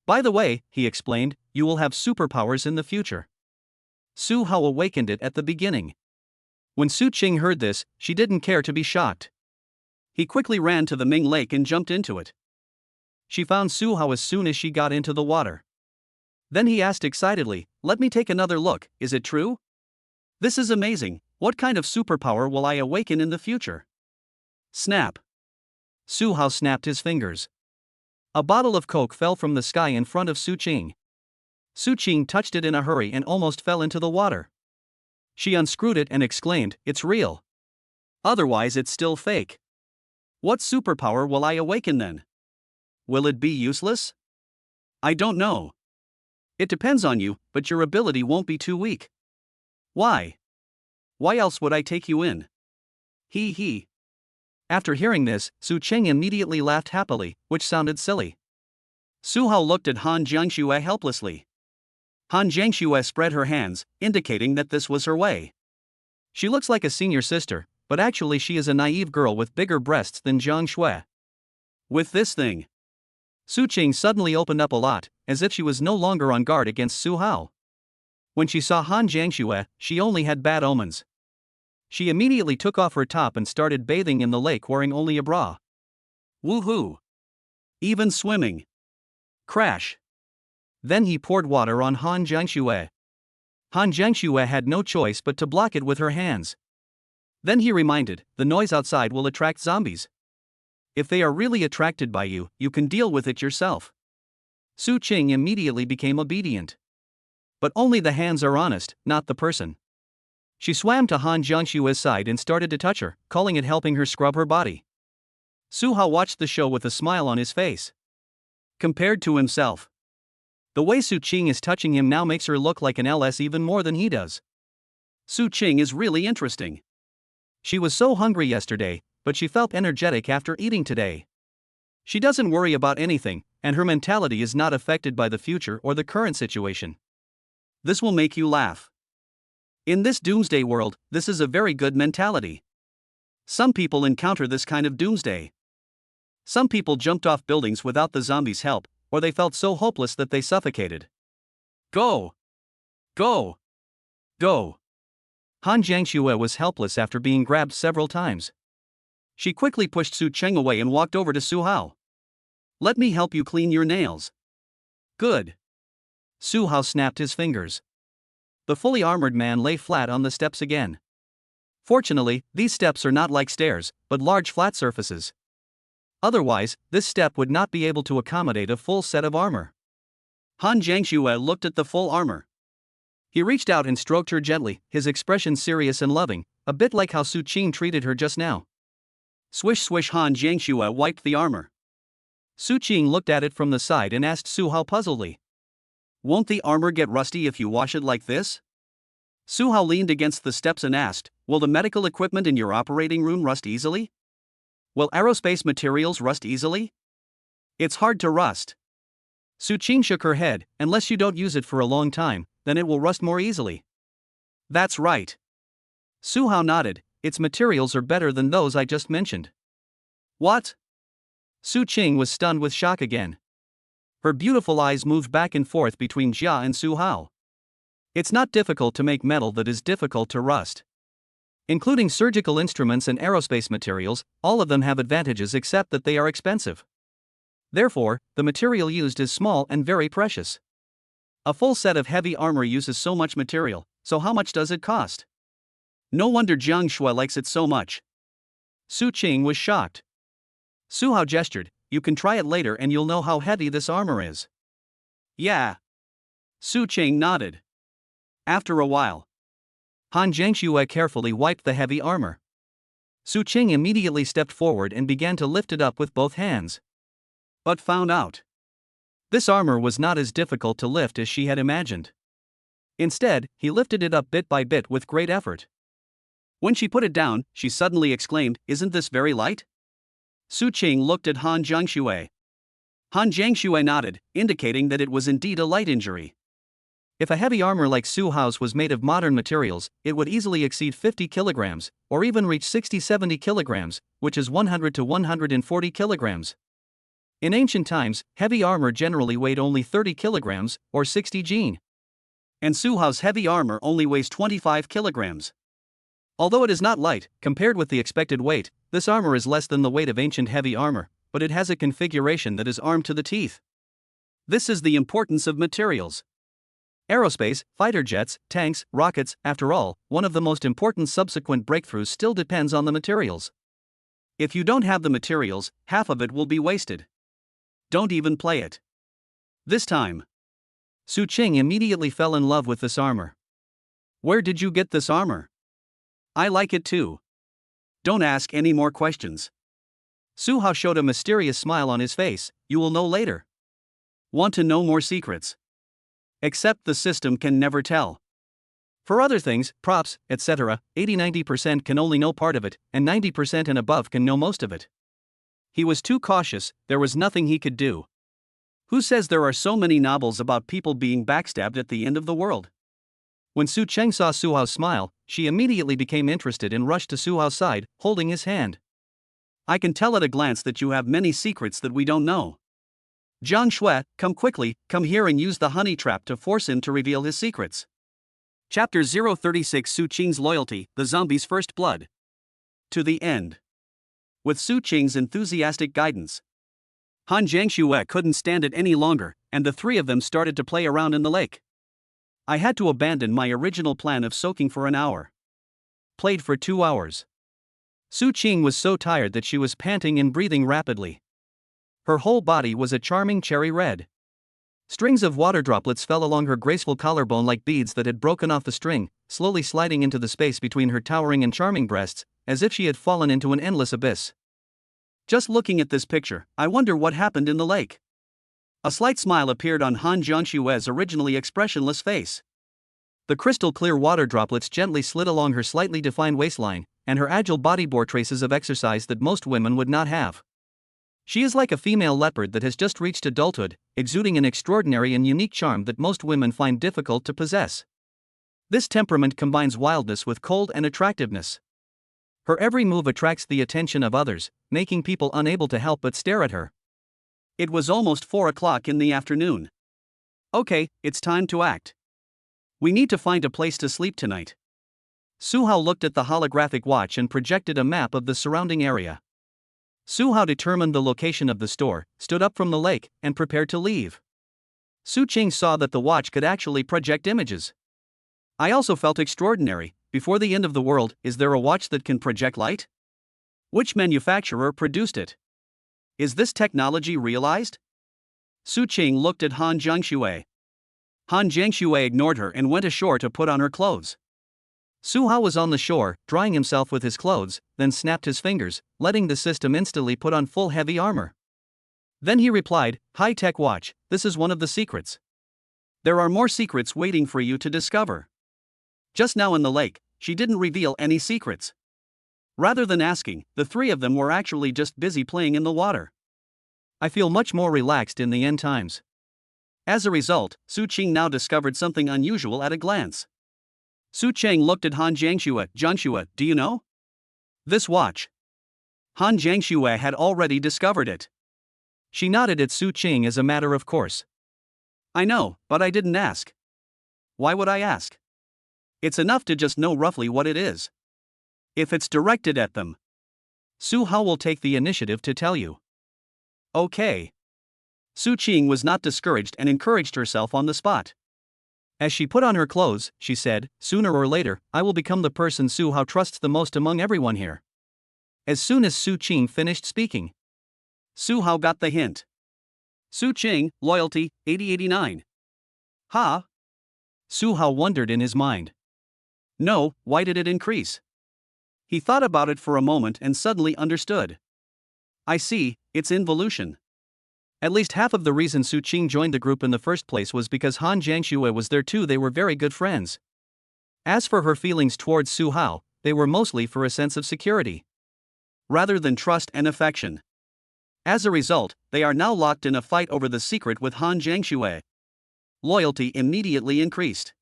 By the way, he explained, you will have superpowers in the future. Su Hao awakened it at the beginning. When Su Qing heard this, she didn't care to be shocked. He quickly ran to the Ming Lake and jumped into it. She found Su Hao as soon as she got into the water. Then he asked excitedly, "Let me take another look, is it true? This is amazing, what kind of superpower will I awaken in the future?" Snap. Su Hao snapped his fingers. A bottle of Coke fell from the sky in front of Su Qing. Su Qing touched it in a hurry and almost fell into the water. She unscrewed it and exclaimed, "It's real. Otherwise it's still fake. What superpower will I awaken then? Will it be useless? I don't know. It depends on you, but your ability won't be too weak. Why? Why else would I take you in? He. After hearing this, Su Qing immediately laughed happily, which sounded silly. Su Hao looked at Han Jiangxue helplessly. Han Jiangxue spread her hands, indicating that this was her way. She looks like a senior sister, but actually she is a naive girl with bigger breasts than Jiang Shui. With this thing, Su Qing suddenly opened up a lot, as if she was no longer on guard against Su Hao. When she saw Han Jiangxue, she only had bad omens. She immediately took off her top and started bathing in the lake wearing only a bra. Woohoo! Even swimming. Crash. Then he poured water on Han Jiangxue. Han Jiangxue had no choice but to block it with her hands. Then he reminded, "The noise outside will attract zombies. If they are really attracted by you, you can deal with it yourself." Su Qing immediately became obedient. But only the hands are honest, not the person. She swam to Han Jiangshue's side and started to touch her, calling it helping her scrub her body. Su Hao watched the show with a smile on his face. Compared to himself, the way Su Qing is touching him now makes her look like an LS even more than he does. Su Qing is really interesting. She was so hungry yesterday, but she felt energetic after eating today. She doesn't worry about anything, and her mentality is not affected by the future or the current situation. This will make you laugh. In this doomsday world, this is a very good mentality. Some people encounter this kind of doomsday. Some people jumped off buildings without the zombies' help, or they felt so hopeless that they suffocated. Go! Go! Go! Han Jiangxue was helpless after being grabbed several times. She quickly pushed Su Cheng away and walked over to Su Hao. Let me help you clean your nails. Good. Su Hao snapped his fingers. The fully armored man lay flat on the steps again. Fortunately, these steps are not like stairs, but large flat surfaces. Otherwise, this step would not be able to accommodate a full set of armor. Han Jiangxue looked at the full armor. He reached out and stroked her gently, his expression serious and loving, a bit like how Su Qing treated her just now. Swish swish. Han Jiangxue wiped the armor. Su Qing looked at it from the side and asked Su Hao puzzledly. Won't the armor get rusty if you wash it like this? Su Hao leaned against the steps and asked, will the medical equipment in your operating room rust easily? Will aerospace materials rust easily? It's hard to rust. Su Qing shook her head, unless you don't use it for a long time, then it will rust more easily. That's right. Su Hao nodded, its materials are better than those I just mentioned. What? Su Qing was stunned with shock again. Her beautiful eyes moved back and forth between Jia and Su Hao. It's not difficult to make metal that is difficult to rust. Including surgical instruments and aerospace materials, all of them have advantages except that they are expensive. Therefore, the material used is small and very precious. A full set of heavy armor uses so much material, so how much does it cost? No wonder Jiang Shui likes it so much. Su Qing was shocked. Su Hao gestured, you can try it later and you'll know how heavy this armor is. Yeah. Su Qing nodded. After a while, Han Jiangxue carefully wiped the heavy armor. Su Qing immediately stepped forward and began to lift it up with both hands. But found out. This armor was not as difficult to lift as she had imagined. Instead, he lifted it up bit by bit with great effort. When she put it down, she suddenly exclaimed, isn't this very light? Su Qing looked at Han Jiangxue. Han Jiangxue nodded, indicating that it was indeed a light injury. If a heavy armor like Su Hao's was made of modern materials, it would easily exceed 50 kilograms, or even reach 60-70 kilograms, which is 100 to 140 kilograms. In ancient times, heavy armor generally weighed only 30 kilograms, or 60 jin. And Su Hao's heavy armor only weighs 25 kilograms. Although it is not light, compared with the expected weight, this armor is less than the weight of ancient heavy armor, but it has a configuration that is armed to the teeth. This is the importance of materials. Aerospace, fighter jets, tanks, rockets, after all, one of the most important subsequent breakthroughs still depends on the materials. If you don't have the materials, half of it will be wasted. Don't even play it. This time, Su Qing immediately fell in love with this armor. Where did you get this armor? I like it too. Don't ask any more questions. Su Hao showed a mysterious smile on his face, you will know later. Want to know more secrets? Except the system can never tell. For other things, props, etc., 80-90% can only know part of it, and 90% and above can know most of it. He was too cautious, there was nothing he could do. Who says there are so many novels about people being backstabbed at the end of the world? When Su Cheng saw Su Hao smile, she immediately became interested and rushed to Su Hao's side, holding his hand. I can tell at a glance that you have many secrets that we don't know. Jiang Shui, come quickly, come here and use the honey trap to force him to reveal his secrets. Chapter 036 Su Qing's Loyalty, the Zombie's First Blood. To the end. With Su Qing's enthusiastic guidance, Han Jiangxue couldn't stand it any longer, and the three of them started to play around in the lake. I had to abandon my original plan of soaking for an hour. Played for 2 hours. Su Qing was so tired that she was panting and breathing rapidly. Her whole body was a charming cherry red. Strings of water droplets fell along her graceful collarbone like beads that had broken off the string, slowly sliding into the space between her towering and charming breasts, as if she had fallen into an endless abyss. Just looking at this picture, I wonder what happened in the lake. A slight smile appeared on Han Jiangshue's originally expressionless face. The crystal clear water droplets gently slid along her slightly defined waistline, and her agile body bore traces of exercise that most women would not have. She is like a female leopard that has just reached adulthood, exuding an extraordinary and unique charm that most women find difficult to possess. This temperament combines wildness with cold and attractiveness. Her every move attracts the attention of others, making people unable to help but stare at her. It was almost 4 o'clock in the afternoon. Okay, it's time to act. We need to find a place to sleep tonight. Su-hao looked at the holographic watch and projected a map of the surrounding area. Su-hao determined the location of the store, stood up from the lake, and prepared to leave. Su-ching saw that the watch could actually project images. I also felt extraordinary. Before the end of the world, is there a watch that can project light? Which manufacturer produced it? Is this technology realized? Su-ching looked at Han Jiangxue. Han Jiangxue ignored her and went ashore to put on her clothes. Su-hao was on the shore, drying himself with his clothes, then snapped his fingers, letting the system instantly put on full heavy armor. Then he replied, "High-tech watch, this is one of the secrets. There are more secrets waiting for you to discover." Just now in the lake, she didn't reveal any secrets. Rather than asking, the three of them were actually just busy playing in the water. I feel much more relaxed in the end times. As a result, Su-ching now discovered something unusual at a glance. Su-ching looked at Han Jiangxue. "Jiangxue, do you know this watch?" Han Jiangxue had already discovered it. She nodded at Su-ching as a matter of course. "I know, but I didn't ask." "Why would I ask? It's enough to just know roughly what it is. If it's directed at them, Su-hao will take the initiative to tell you." "Okay." Su-ching was not discouraged and encouraged herself on the spot. As she put on her clothes, she said, "Sooner or later, I will become the person Su-hao trusts the most among everyone here." As soon as Su-ching finished speaking, Su-hao got the hint. Su-ching, loyalty, 8089. Ha? Su-hao wondered in his mind. No, why did it increase? He thought about it for a moment and suddenly understood. I see, it's involution. At least half of the reason Su-ching joined the group in the first place was because Han Jiangxue was there too. They were very good friends. As for her feelings towards Su-hao, they were mostly for a sense of security, rather than trust and affection. As a result, they are now locked in a fight over the secret with Han Jiangxue. Loyalty immediately increased.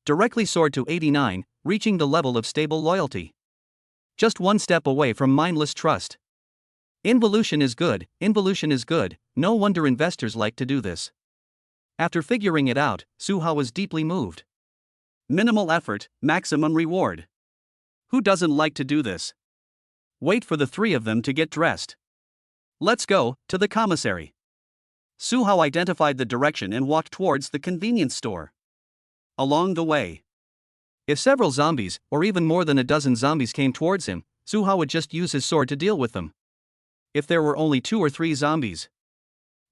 Directly soared to 89, reaching the level of stable loyalty. Just one step away from mindless trust. Involution is good, involution is good, no wonder investors like to do this. After figuring it out, Su-hao was deeply moved. Minimal effort, maximum reward. Who doesn't like to do this? Wait for the three of them to get dressed. Let's go to the commissary. Su-hao identified the direction and walked towards the convenience store. Along the way, if several zombies, or even more than a dozen zombies came towards him, Su-hao would just use his sword to deal with them. If there were only 2 or 3 zombies,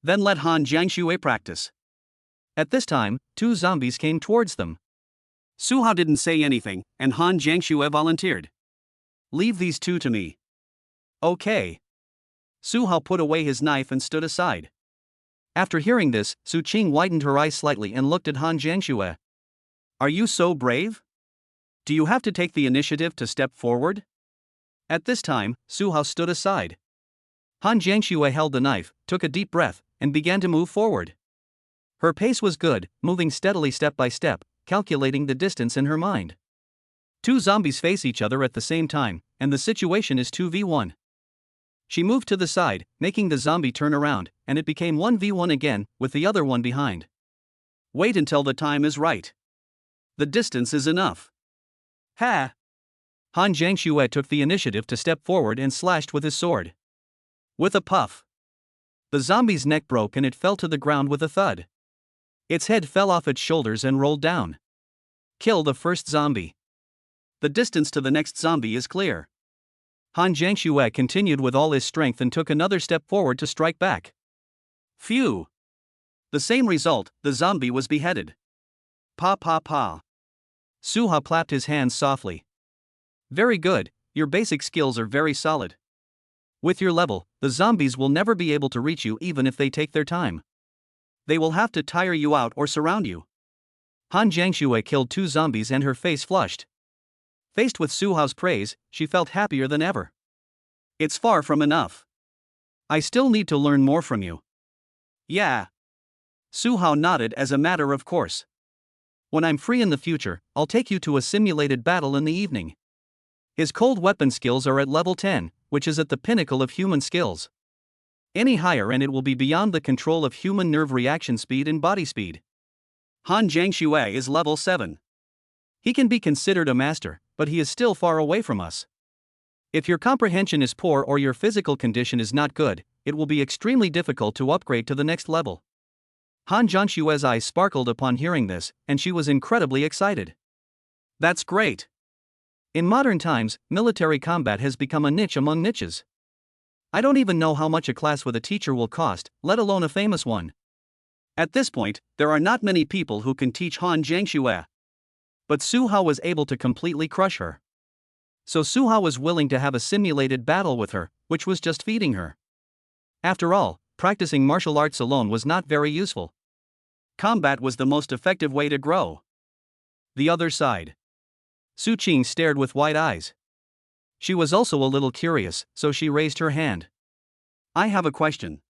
then let Han Jiangxue practice. At this time, 2 zombies came towards them. Su-hao didn't say anything, and Han Jiangxue volunteered. Leave these 2 to me. Okay. Su-hao put away his knife and stood aside. After hearing this, Su-ching widened her eyes slightly and looked at Han Jiangxue. Are you so brave? Do you have to take the initiative to step forward? At this time, Su-hao stood aside. Han Jiangxue held the knife, took a deep breath, and began to move forward. Her pace was good, moving steadily step by step, calculating the distance in her mind. 2 zombies face each other at the same time, and the situation is 2v1. She moved to the side, making the zombie turn around, and it became 1v1 again, with the other one behind. Wait until the time is right. The distance is enough. Ha! Han Jiangxue took the initiative to step forward and slashed with his sword. With a puff, the zombie's neck broke and it fell to the ground with a thud. Its head fell off its shoulders and rolled down. Kill the first zombie. The distance to the next zombie is clear. Han Jiangxue continued with all his strength and took another step forward to strike back. Phew! The same result, the zombie was beheaded. Pa pa pa. Su-hao clapped his hands softly. Very good, your basic skills are very solid. With your level, the zombies will never be able to reach you even if they take their time. They will have to tire you out or surround you. Han Jiangxue killed 2 zombies and her face flushed. Faced with Su-hao's praise, she felt happier than ever. It's far from enough. I still need to learn more from you. Yeah. Su-hao nodded as a matter of course. When I'm free in the future, I'll take you to a simulated battle in the evening. His cold weapon skills are at level 10, which is at the pinnacle of human skills. Any higher and it will be beyond the control of human nerve reaction speed and body speed. Han Jiangxue is level 7. He can be considered a master, but he is still far away from us. If your comprehension is poor or your physical condition is not good, it will be extremely difficult to upgrade to the next level. Han Jiangshue's eyes sparkled upon hearing this, and she was incredibly excited. That's great. In modern times, military combat has become a niche among niches. I don't even know how much a class with a teacher will cost, let alone a famous one. At this point, there are not many people who can teach Han Jiangxue. But Su-hao was able to completely crush her. So Su-hao was willing to have a simulated battle with her, which was just feeding her. After all, practicing martial arts alone was not very useful. Combat was the most effective way to grow. The other side. Su Qing stared with wide eyes. She was also a little curious, so she raised her hand. I have a question.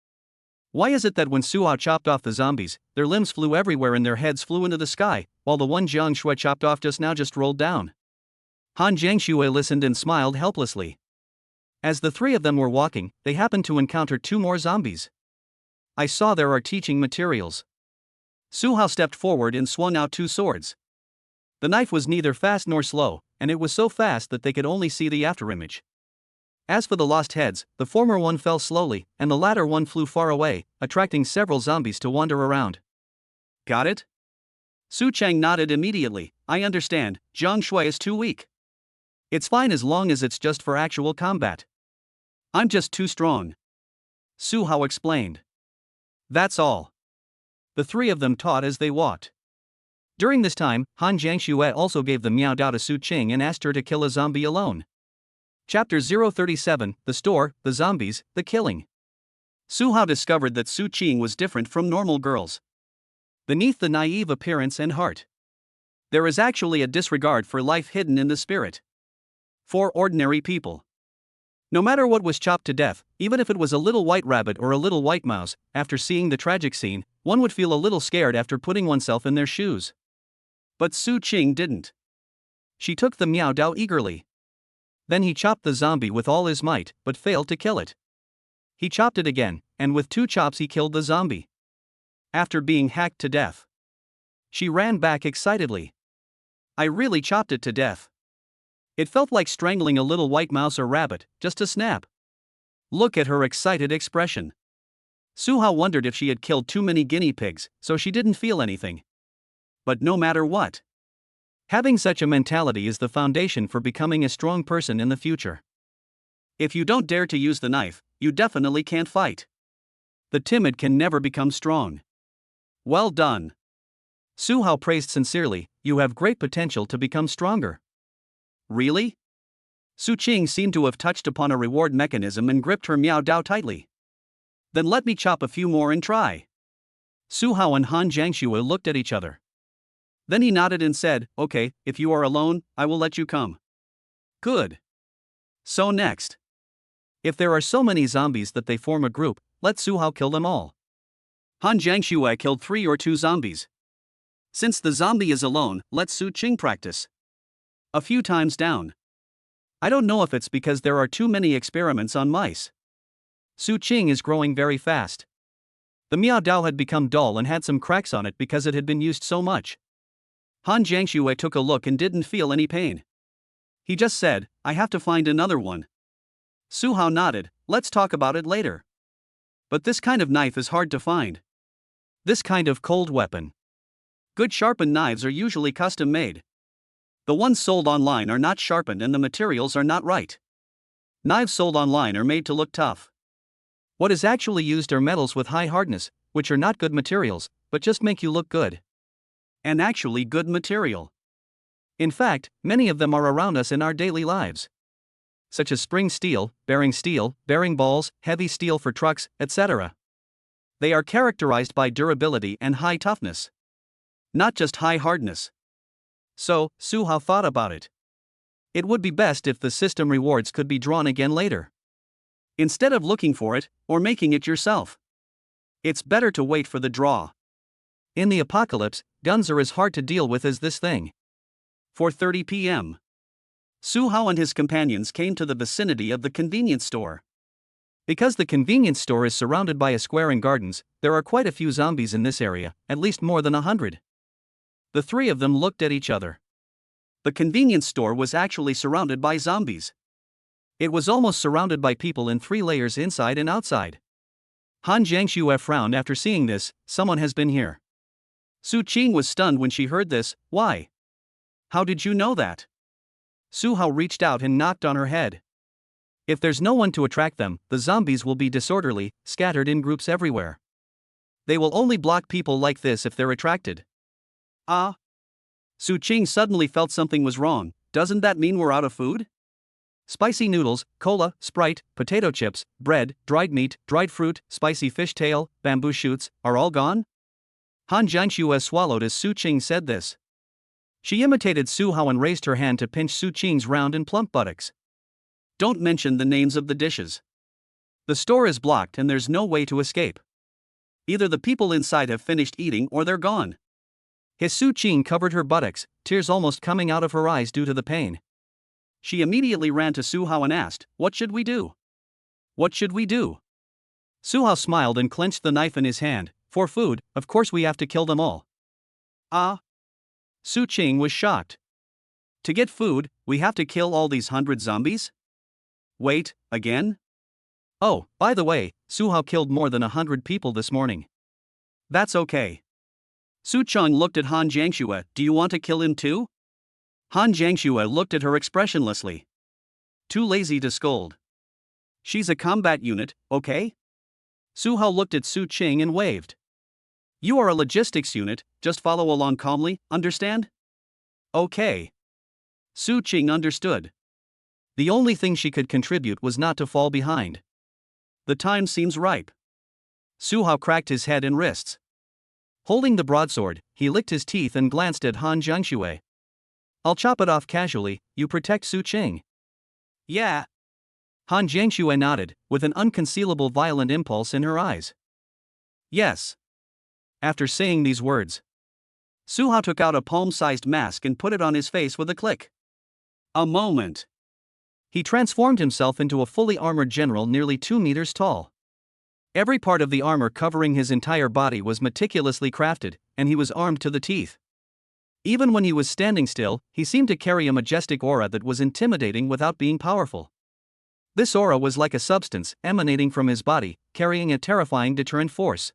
Why is it that when Su-hao chopped off the zombies, their limbs flew everywhere and their heads flew into the sky, while the one Jiang Shui chopped off just now just rolled down? Han Jiangxue listened and smiled helplessly. As the three of them were walking, they happened to encounter two more zombies. I saw there are teaching materials. Su-hao stepped forward and swung out two swords. The knife was neither fast nor slow, and it was so fast that they could only see the afterimage. As for the lost heads, the former one fell slowly, and the latter one flew far away, attracting several zombies to wander around. Got it? Su Chang nodded immediately. I understand, Jiang Shui is too weak. It's fine as long as it's just for actual combat. I'm just too strong. Su-hao explained. That's all. The three of them taught as they walked. During this time, Han Jiangxue also gave the Miao Dao to Su Qing and asked her to kill a zombie alone. Chapter 037, The Store, The Zombies, The Killing. Su-hao discovered that Su Qing was different from normal girls. Beneath the naive appearance and heart, there is actually a disregard for life hidden in the spirit. For ordinary people, no matter what was chopped to death, even if it was a little white rabbit or a little white mouse, after seeing the tragic scene, one would feel a little scared after putting oneself in their shoes. But Su Qing didn't. She took the Miao Dao eagerly. Then he chopped the zombie with all his might, but failed to kill it. He chopped it again, and with two chops he killed the zombie. After being hacked to death, she ran back excitedly. I really chopped it to death. It felt like strangling a little white mouse or rabbit, just a snap. Look at her excited expression. Su-hao wondered if she had killed too many guinea pigs, so she didn't feel anything. But no matter what, having such a mentality is the foundation for becoming a strong person in the future. If you don't dare to use the knife, you definitely can't fight. The timid can never become strong. Well done. Su-hao praised sincerely, you have great potential to become stronger. Really? Su Qing seemed to have touched upon a reward mechanism and gripped her Miao Dao tightly. Then let me chop a few more and try. Su-hao and Han Jiangxue looked at each other. Then he nodded and said, okay, if you are alone, I will let you come. Good. So next. If there are so many zombies that they form a group, let Su-hao kill them all. Han Jiangxue killed 3 or 2 zombies. Since the zombie is alone, let Su Qing practice. A few times down. I don't know if it's because there are too many experiments on mice. Su Qing is growing very fast. The Miao Dao had become dull and had some cracks on it because it had been used so much. Han Jiangxue took a look and didn't feel any pain. He just said, I have to find another one. Su-hao nodded, let's talk about it later. But this kind of knife is hard to find. This kind of cold weapon. Good sharpened knives are usually custom made. The ones sold online are not sharpened and the materials are not right. Knives sold online are made to look tough. What is actually used are metals with high hardness, which are not good materials, but just make you look good. And actually good material. In fact, many of them are around us in our daily lives. Such as spring steel, bearing balls, heavy steel for trucks, etc. They are characterized by durability and high toughness. Not just high hardness. So, Su-hao thought about it. It would be best if the system rewards could be drawn again later. instead of looking for it or making it yourself. It's better to wait for the draw. In the apocalypse, guns are as hard to deal with as this thing. 4:30 p.m. Su Hao and his companions came to the vicinity of the convenience store. Because the convenience store is surrounded by a square and gardens, there are quite a few zombies in this area, at least more than 100. The three of them looked at each other. The convenience store was actually surrounded by zombies. It was almost surrounded by people in 3 layers inside and outside. Han Jiangxue frowned after seeing this. Someone has been here. Su Qing was stunned when she heard this. Why? How did you know that? Su Hao reached out and knocked on her head. If there's no one to attract them, the zombies will be disorderly, scattered in groups everywhere. They will only block people like this if they're attracted. Ah. Su Qing suddenly felt something was wrong. Doesn't that mean we're out of food? Spicy noodles, cola, Sprite, potato chips, bread, dried meat, dried fruit, spicy fish tail, bamboo shoots, are all gone? Han Jiangxue swallowed as Su Qing said this. She imitated Su Hao and raised her hand to pinch Su Qing's round and plump buttocks. Don't mention the names of the dishes. The store is blocked and there's no way to escape. Either the people inside have finished eating or they're gone. His Su Qing covered her buttocks, tears almost coming out of her eyes due to the pain. She immediately ran to Su Hao and asked, "What should we do? What should we do?" Su Hao smiled and clenched the knife in his hand. For food, of course we have to kill them all. Ah. Su Qing was shocked. To get food, we have to kill all these 100 zombies? Wait, again? Oh, by the way, Su Hao killed more than 100 people this morning. That's okay. Su Cheng looked at Han Jiangxue. Do you want to kill him too? Han Jiangxue looked at her expressionlessly. Too lazy to scold. She's a combat unit, okay? Su Hao looked at Su Qing and waved. You are a logistics unit, just follow along calmly, understand? Okay. Su Qing understood. The only thing she could contribute was not to fall behind. The time seems ripe. Su Hao cracked his head and wrists. Holding the broadsword, he licked his teeth and glanced at Han Jiangxue. I'll chop it off casually, you protect Su Qing. Yeah. Han Jiangxue nodded, with an unconcealable violent impulse in her eyes. Yes. After saying these words, Su Hao took out a palm-sized mask and put it on his face with a click. A moment. He transformed himself into a fully armored general nearly 2 meters tall. Every part of the armor covering his entire body was meticulously crafted, and he was armed to the teeth. Even when he was standing still, he seemed to carry a majestic aura that was intimidating without being powerful. This aura was like a substance emanating from his body, carrying a terrifying deterrent force.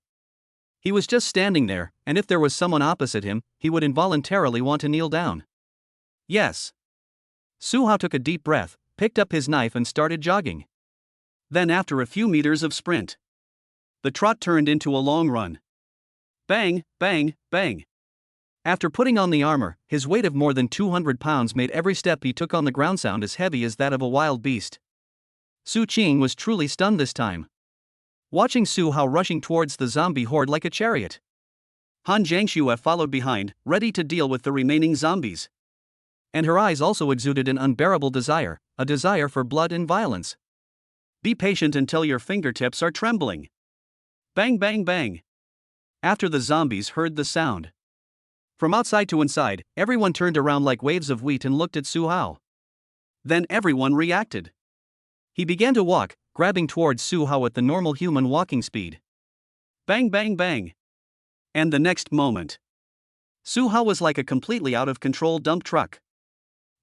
He was just standing there, and if there was someone opposite him, he would involuntarily want to kneel down. Yes. Su Hao took a deep breath, picked up his knife and started jogging. Then after a few meters of sprint, the trot turned into a long run. Bang, bang, bang. After putting on the armor, his weight of more than 200 pounds made every step he took on the ground sound as heavy as that of a wild beast. Su Qing was truly stunned this time, watching Su Hao rushing towards the zombie horde like a chariot. Han Jiangxue followed behind, ready to deal with the remaining zombies. And her eyes also exuded an unbearable desire, a desire for blood and violence. Be patient until your fingertips are trembling. Bang, bang, bang. After the zombies heard the sound, from outside to inside, everyone turned around like waves of wheat and looked at Su Hao. Then everyone reacted. He began to walk, grabbing towards Su Hao at the normal human walking speed. Bang, bang, bang. And the next moment, Su Hao was like a completely out of control dump truck.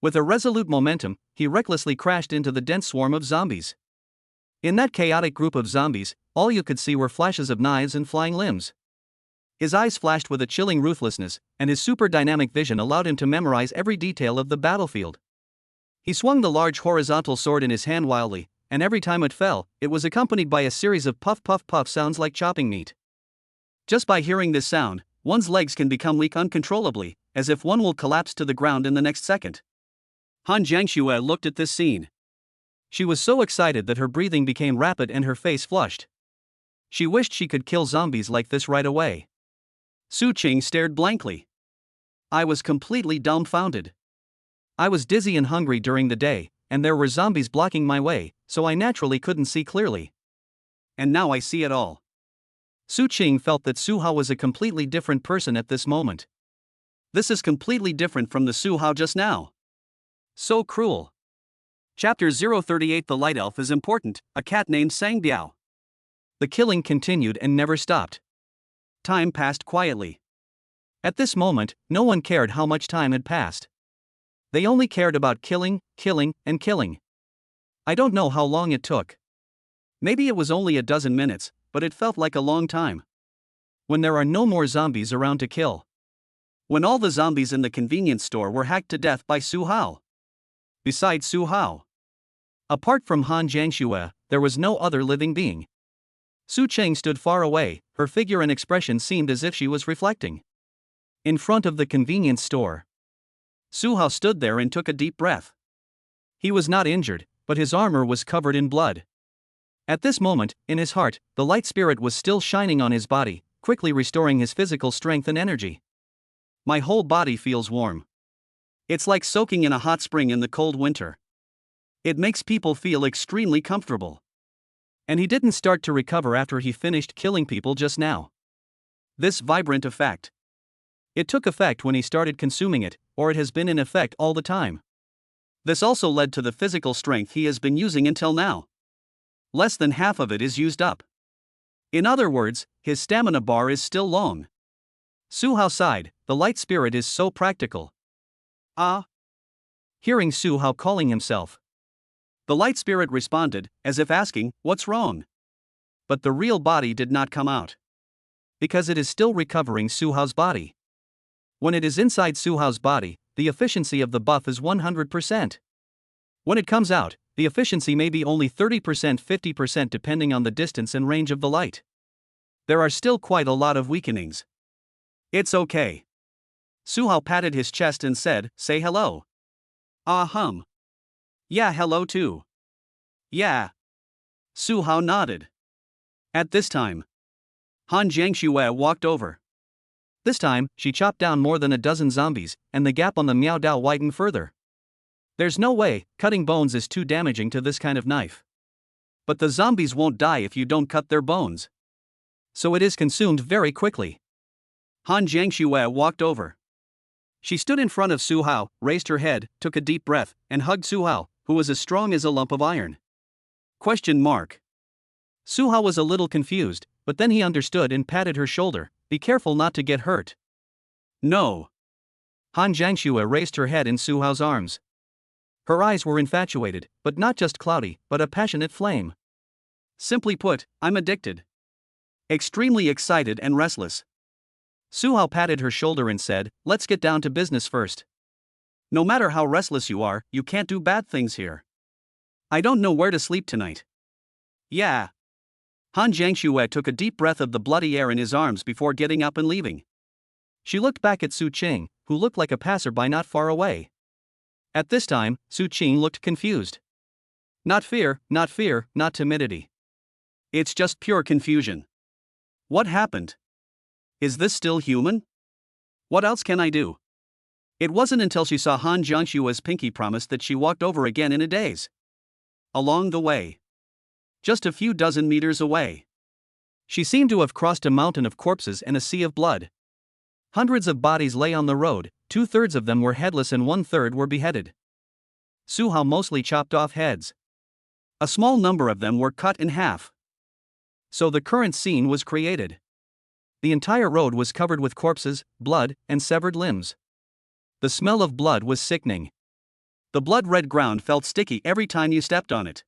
With a resolute momentum, he recklessly crashed into the dense swarm of zombies. In that chaotic group of zombies, all you could see were flashes of knives and flying limbs. His eyes flashed with a chilling ruthlessness, and his super dynamic vision allowed him to memorize every detail of the battlefield. He swung the large horizontal sword in his hand wildly, and every time it fell, it was accompanied by a series of puff puff puff sounds like chopping meat. Just by hearing this sound, one's legs can become weak uncontrollably, as if one will collapse to the ground in the next second. Han Jiangxue looked at this scene. She was so excited that her breathing became rapid and her face flushed. She wished she could kill zombies like this right away. Su Qing stared blankly. I was completely dumbfounded. I was dizzy and hungry during the day, and there were zombies blocking my way, so I naturally couldn't see clearly. And now I see it all. Su Qing felt that Su Hao was a completely different person at this moment. This is completely different from the Su Hao just now. So cruel. Chapter 038 The Light Elf is important, a cat named Sang Biao. The killing continued and never stopped. Time passed quietly. At this moment, no one cared how much time had passed. They only cared about killing, killing, and killing. I don't know how long it took. Maybe it was only a dozen minutes, but it felt like a long time. When there are no more zombies around to kill. When all the zombies in the convenience store were hacked to death by Su Hao. Besides Su Hao. Apart from Han Jiangxue, there was no other living being. Su Qing stood far away, her figure and expression seemed as if she was reflecting. In front of the convenience store. Su Hao stood there and took a deep breath. He was not injured, but his armor was covered in blood. At this moment, in his heart, the light spirit was still shining on his body, quickly restoring his physical strength and energy. My whole body feels warm. It's like soaking in a hot spring in the cold winter. It makes people feel extremely comfortable. And he didn't start to recover after he finished killing people just now. This vibrant effect. It took effect when he started consuming it, or it has been in effect all the time. This also led to the physical strength he has been using until now. Less than half of it is used up. In other words, his stamina bar is still long. Su Hao sighed, the light spirit is so practical. Ah. Hearing Su Hao calling himself. The light spirit responded, as if asking, what's wrong? But the real body did not come out. Because it is still recovering Su Hao's body. When it is inside Su Hao's body, the efficiency of the buff is 100%. When it comes out, the efficiency may be only 30%, 50% depending on the distance and range of the light. There are still quite a lot of weakenings. It's okay. Su Hao patted his chest and said, say hello. Yeah, hello too. Yeah. Su Hao nodded. At this time, Han Jiangxue walked over. This time, she chopped down more than a dozen zombies, and the gap on the Miao Dao widened further. There's no way, cutting bones is too damaging to this kind of knife. But the zombies won't die if you don't cut their bones. So it is consumed very quickly. Han Jiangxue walked over. She stood in front of Su Hao, raised her head, took a deep breath, and hugged Su Hao, who was as strong as a lump of iron. Su Hao was a little confused, but then he understood and patted her shoulder, be careful not to get hurt. No. Han Jiangxue raised her head in Su Hao's arms. Her eyes were infatuated, but not just cloudy, but a passionate flame. Simply put, I'm addicted. Extremely excited and restless. Su Hao patted her shoulder and said, let's get down to business first. No matter how restless you are, you can't do bad things here. I don't know where to sleep tonight. Yeah. Han Jiangxue took a deep breath of the bloody air in his arms before getting up and leaving. She looked back at Su Qing, who looked like a passerby not far away. At this time, Su Qing looked confused. Not fear, not timidity. It's just pure confusion. What happened? Is this still human? What else can I do? It wasn't until she saw Han Jiangxue's pinky promise that she walked over again in a daze. Along the way. Just a few dozen meters away. She seemed to have crossed a mountain of corpses and a sea of blood. Hundreds of bodies lay on the road, 2/3 of them were headless and 1/3 were beheaded. Su Hao mostly chopped off heads. A small number of them were cut in half. So the current scene was created. The entire road was covered with corpses, blood, and severed limbs. The smell of blood was sickening. The blood-red ground felt sticky every time you stepped on it.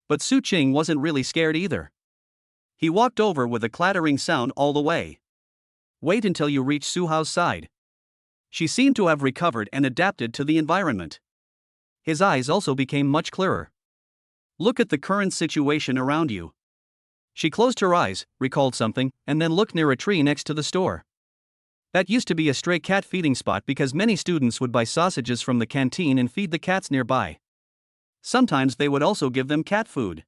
But Su Qing wasn't really scared either. He walked over with a clattering sound all the way. Wait until you reach Su Hao's side. She seemed to have recovered and adapted to the environment. His eyes also became much clearer. Look at the current situation around you. She closed her eyes, recalled something, and then looked near a tree next to the store. That used to be a stray cat feeding spot because many students would buy sausages from the canteen and feed the cats nearby. Sometimes they would also give them cat food.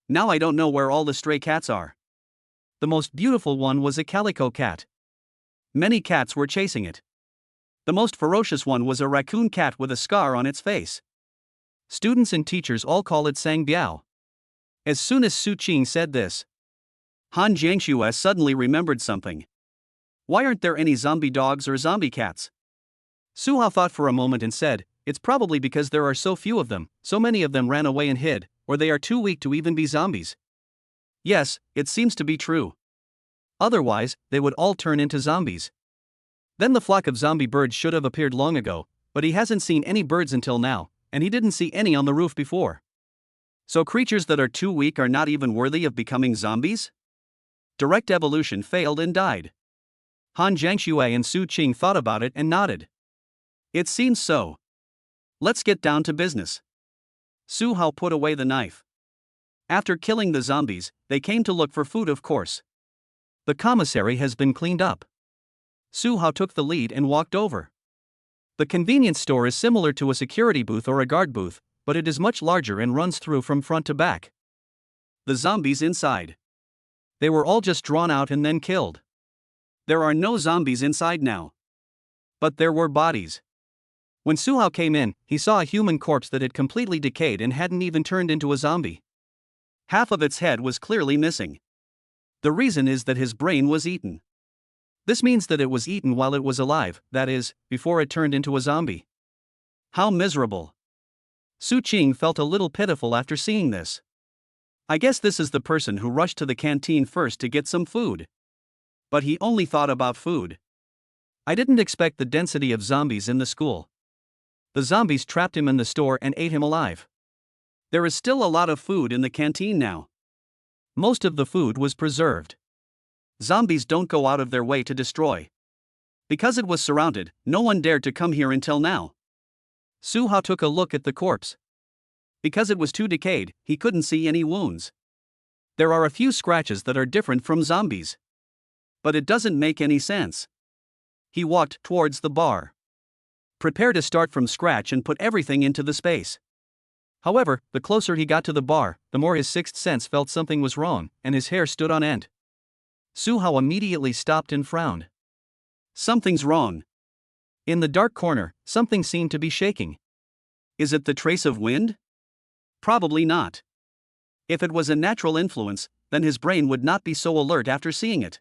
Now I don't know where all the stray cats are. The most beautiful one was a calico cat. Many cats were chasing it. The most ferocious one was a raccoon cat with a scar on its face. Students and teachers all call it sang biao. As soon as Su Qing said this, Han Jiangxue suddenly remembered something. Why aren't there any zombie dogs or zombie cats? Su Hao thought for a moment and said, it's probably because there are so few of them, so many of them ran away and hid, or they are too weak to even be zombies. Yes, it seems to be true. Otherwise, they would all turn into zombies. Then the flock of zombie birds should have appeared long ago, but he hasn't seen any birds until now, and he didn't see any on the roof before. So creatures that are too weak are not even worthy of becoming zombies? Direct evolution failed and died. Han Jiangxue and Su Qing thought about it and nodded. It seems so. Let's get down to business. Su Hao put away the knife. After killing the zombies, they came to look for food, of course. The commissary has been cleaned up. Su Hao took the lead and walked over. The convenience store is similar to a security booth or a guard booth, but it is much larger and runs through from front to back. The zombies inside. They were all just drawn out and then killed. There are no zombies inside now. But there were bodies. When Su Hao came in, he saw a human corpse that had completely decayed and hadn't even turned into a zombie. Half of its head was clearly missing. The reason is that his brain was eaten. This means that it was eaten while it was alive, that is, before it turned into a zombie. How miserable. Su Qing felt a little pitiful after seeing this. I guess this is the person who rushed to the canteen first to get some food. But he only thought about food. I didn't expect the density of zombies in the school. The zombies trapped him in the store and ate him alive. There is still a lot of food in the canteen now. Most of the food was preserved. Zombies don't go out of their way to destroy. Because it was surrounded, no one dared to come here until now. Su Hao took a look at the corpse. Because it was too decayed, he couldn't see any wounds. There are a few scratches that are different from zombies. But it doesn't make any sense. He walked towards the bar. Prepare to start from scratch and put everything into the space. However, the closer he got to the bar, the more his sixth sense felt something was wrong, and his hair stood on end. Su Hao immediately stopped and frowned. Something's wrong. In the dark corner, something seemed to be shaking. Is it the trace of wind? Probably not. If it was a natural influence, then his brain would not be so alert after seeing it.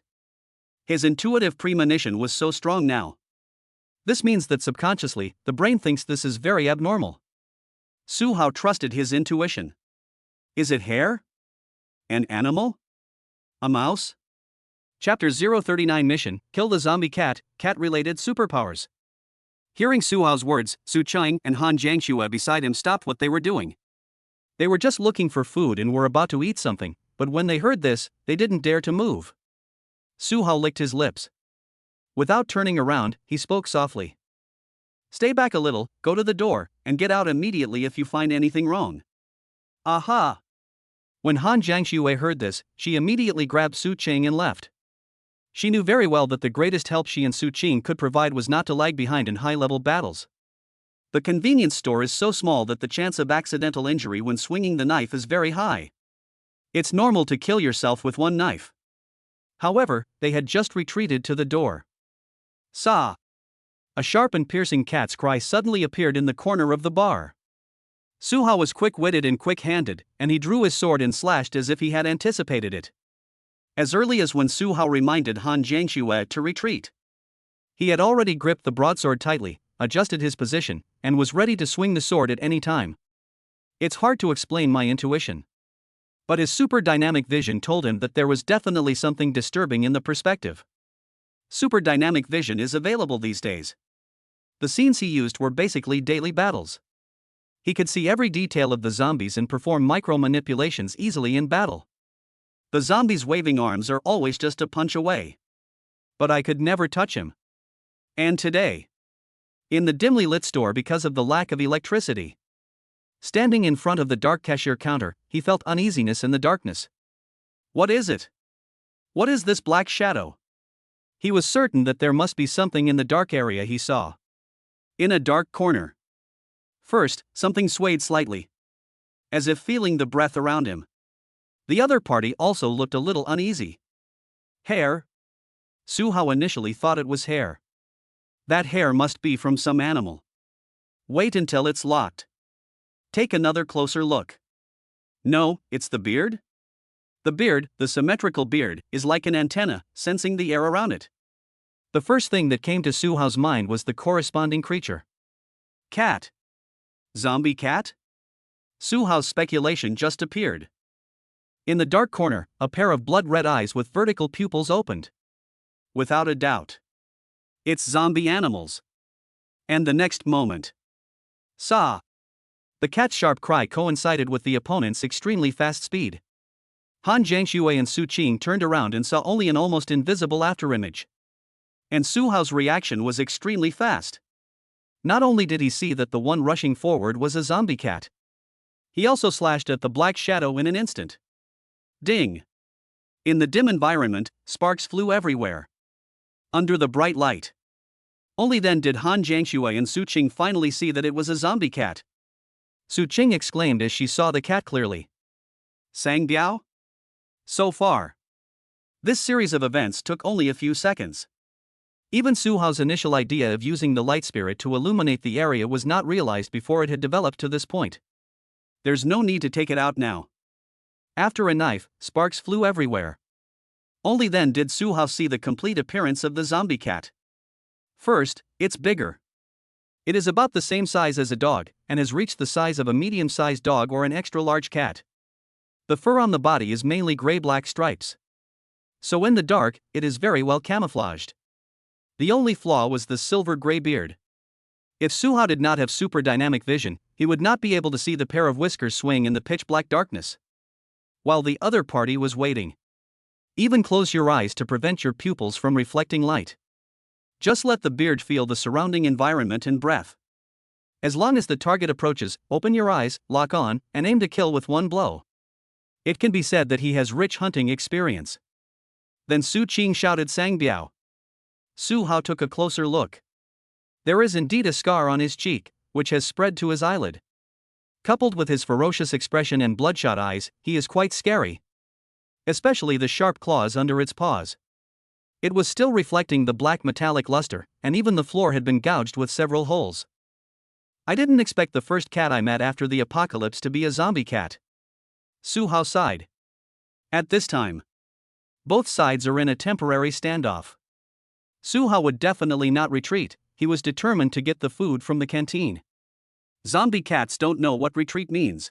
His intuitive premonition was so strong now. This means that subconsciously, the brain thinks this is very abnormal. Su Hao trusted his intuition. Is it hair? An animal? A mouse? Chapter 039 Mission, Kill the Zombie Cat, Cat-Related Superpowers. Hearing Su Hao's words, Su Qing and Han Jiangxue beside him stopped what they were doing. They were just looking for food and were about to eat something, but when they heard this, they didn't dare to move. Su Hao licked his lips. Without turning around, he spoke softly. Stay back a little, go to the door, and get out immediately if you find anything wrong. Aha! When Han Jiangxue heard this, she immediately grabbed Su Qing and left. She knew very well that the greatest help she and Su Qing could provide was not to lag behind in high-level battles. The convenience store is so small that the chance of accidental injury when swinging the knife is very high. It's normal to kill yourself with one knife. However, they had just retreated to the door. Sa! A sharp and piercing cat's cry suddenly appeared in the corner of the bar. Su Hao was quick-witted and quick-handed, and he drew his sword and slashed as if he had anticipated it. As early as when Su Hao reminded Han Jiangxue to retreat. He had already gripped the broadsword tightly, adjusted his position, and was ready to swing the sword at any time. It's hard to explain my intuition. But his super dynamic vision told him that there was definitely something disturbing in the perspective. Super dynamic vision is available these days. The scenes he used were basically daily battles. He could see every detail of the zombies and perform micro-manipulations easily in battle. The zombies' waving arms are always just a punch away. But I could never touch him. And today, in the dimly lit store because of the lack of electricity. Standing in front of the dark cashier counter, he felt uneasiness in the darkness. What is it? What is this black shadow? He was certain that there must be something in the dark area he saw. In a dark corner. First, something swayed slightly, as if feeling the breath around him. The other party also looked a little uneasy. Hair? Su Hao initially thought it was hair. That hair must be from some animal. Wait until it's locked. Take another closer look. No, it's the beard? The beard, the symmetrical beard, is like an antenna, sensing the air around it. The first thing that came to Su Hao's mind was the corresponding creature. Cat. Zombie cat? Su Hao's speculation just appeared. In the dark corner, a pair of blood-red eyes with vertical pupils opened. Without a doubt. It's zombie animals. And the next moment. Saw. The cat's sharp cry coincided with the opponent's extremely fast speed. Han Jiangxue and Su Qing turned around and saw only an almost invisible afterimage. And Su Hao's reaction was extremely fast. Not only did he see that the one rushing forward was a zombie cat, he also slashed at the black shadow in an instant. Ding! In the dim environment, sparks flew everywhere. Under the bright light. Only then did Han Jiangxue and Su Qing finally see that it was a zombie cat. Su Qing exclaimed as she saw the cat clearly. Sang Biao? So far. This series of events took only a few seconds. Even Su Hao's initial idea of using the light spirit to illuminate the area was not realized before it had developed to this point. There's no need to take it out now. After a knife, sparks flew everywhere. Only then did Su Hao see the complete appearance of the zombie cat. First, it's bigger. It is about the same size as a dog, and has reached the size of a medium-sized dog or an extra-large cat. The fur on the body is mainly gray-black stripes. So in the dark, it is very well camouflaged. The only flaw was the silver-gray beard. If Su Hao did not have super dynamic vision, he would not be able to see the pair of whiskers swing in the pitch-black darkness. While the other party was waiting. Even close your eyes to prevent your pupils from reflecting light. Just let the beard feel the surrounding environment and breath. As long as the target approaches, open your eyes, lock on, and aim to kill with one blow. It can be said that he has rich hunting experience. Then Su Qing shouted Sang Biao. Su Hao took a closer look. There is indeed a scar on his cheek, which has spread to his eyelid. Coupled with his ferocious expression and bloodshot eyes, he is quite scary. Especially the sharp claws under its paws. It was still reflecting the black metallic luster, and even the floor had been gouged with several holes. I didn't expect the first cat I met after the apocalypse to be a zombie cat. Su Hao sighed. At this time, both sides are in a temporary standoff. Su Hao would definitely not retreat, he was determined to get the food from the canteen. Zombie cats don't know what retreat means.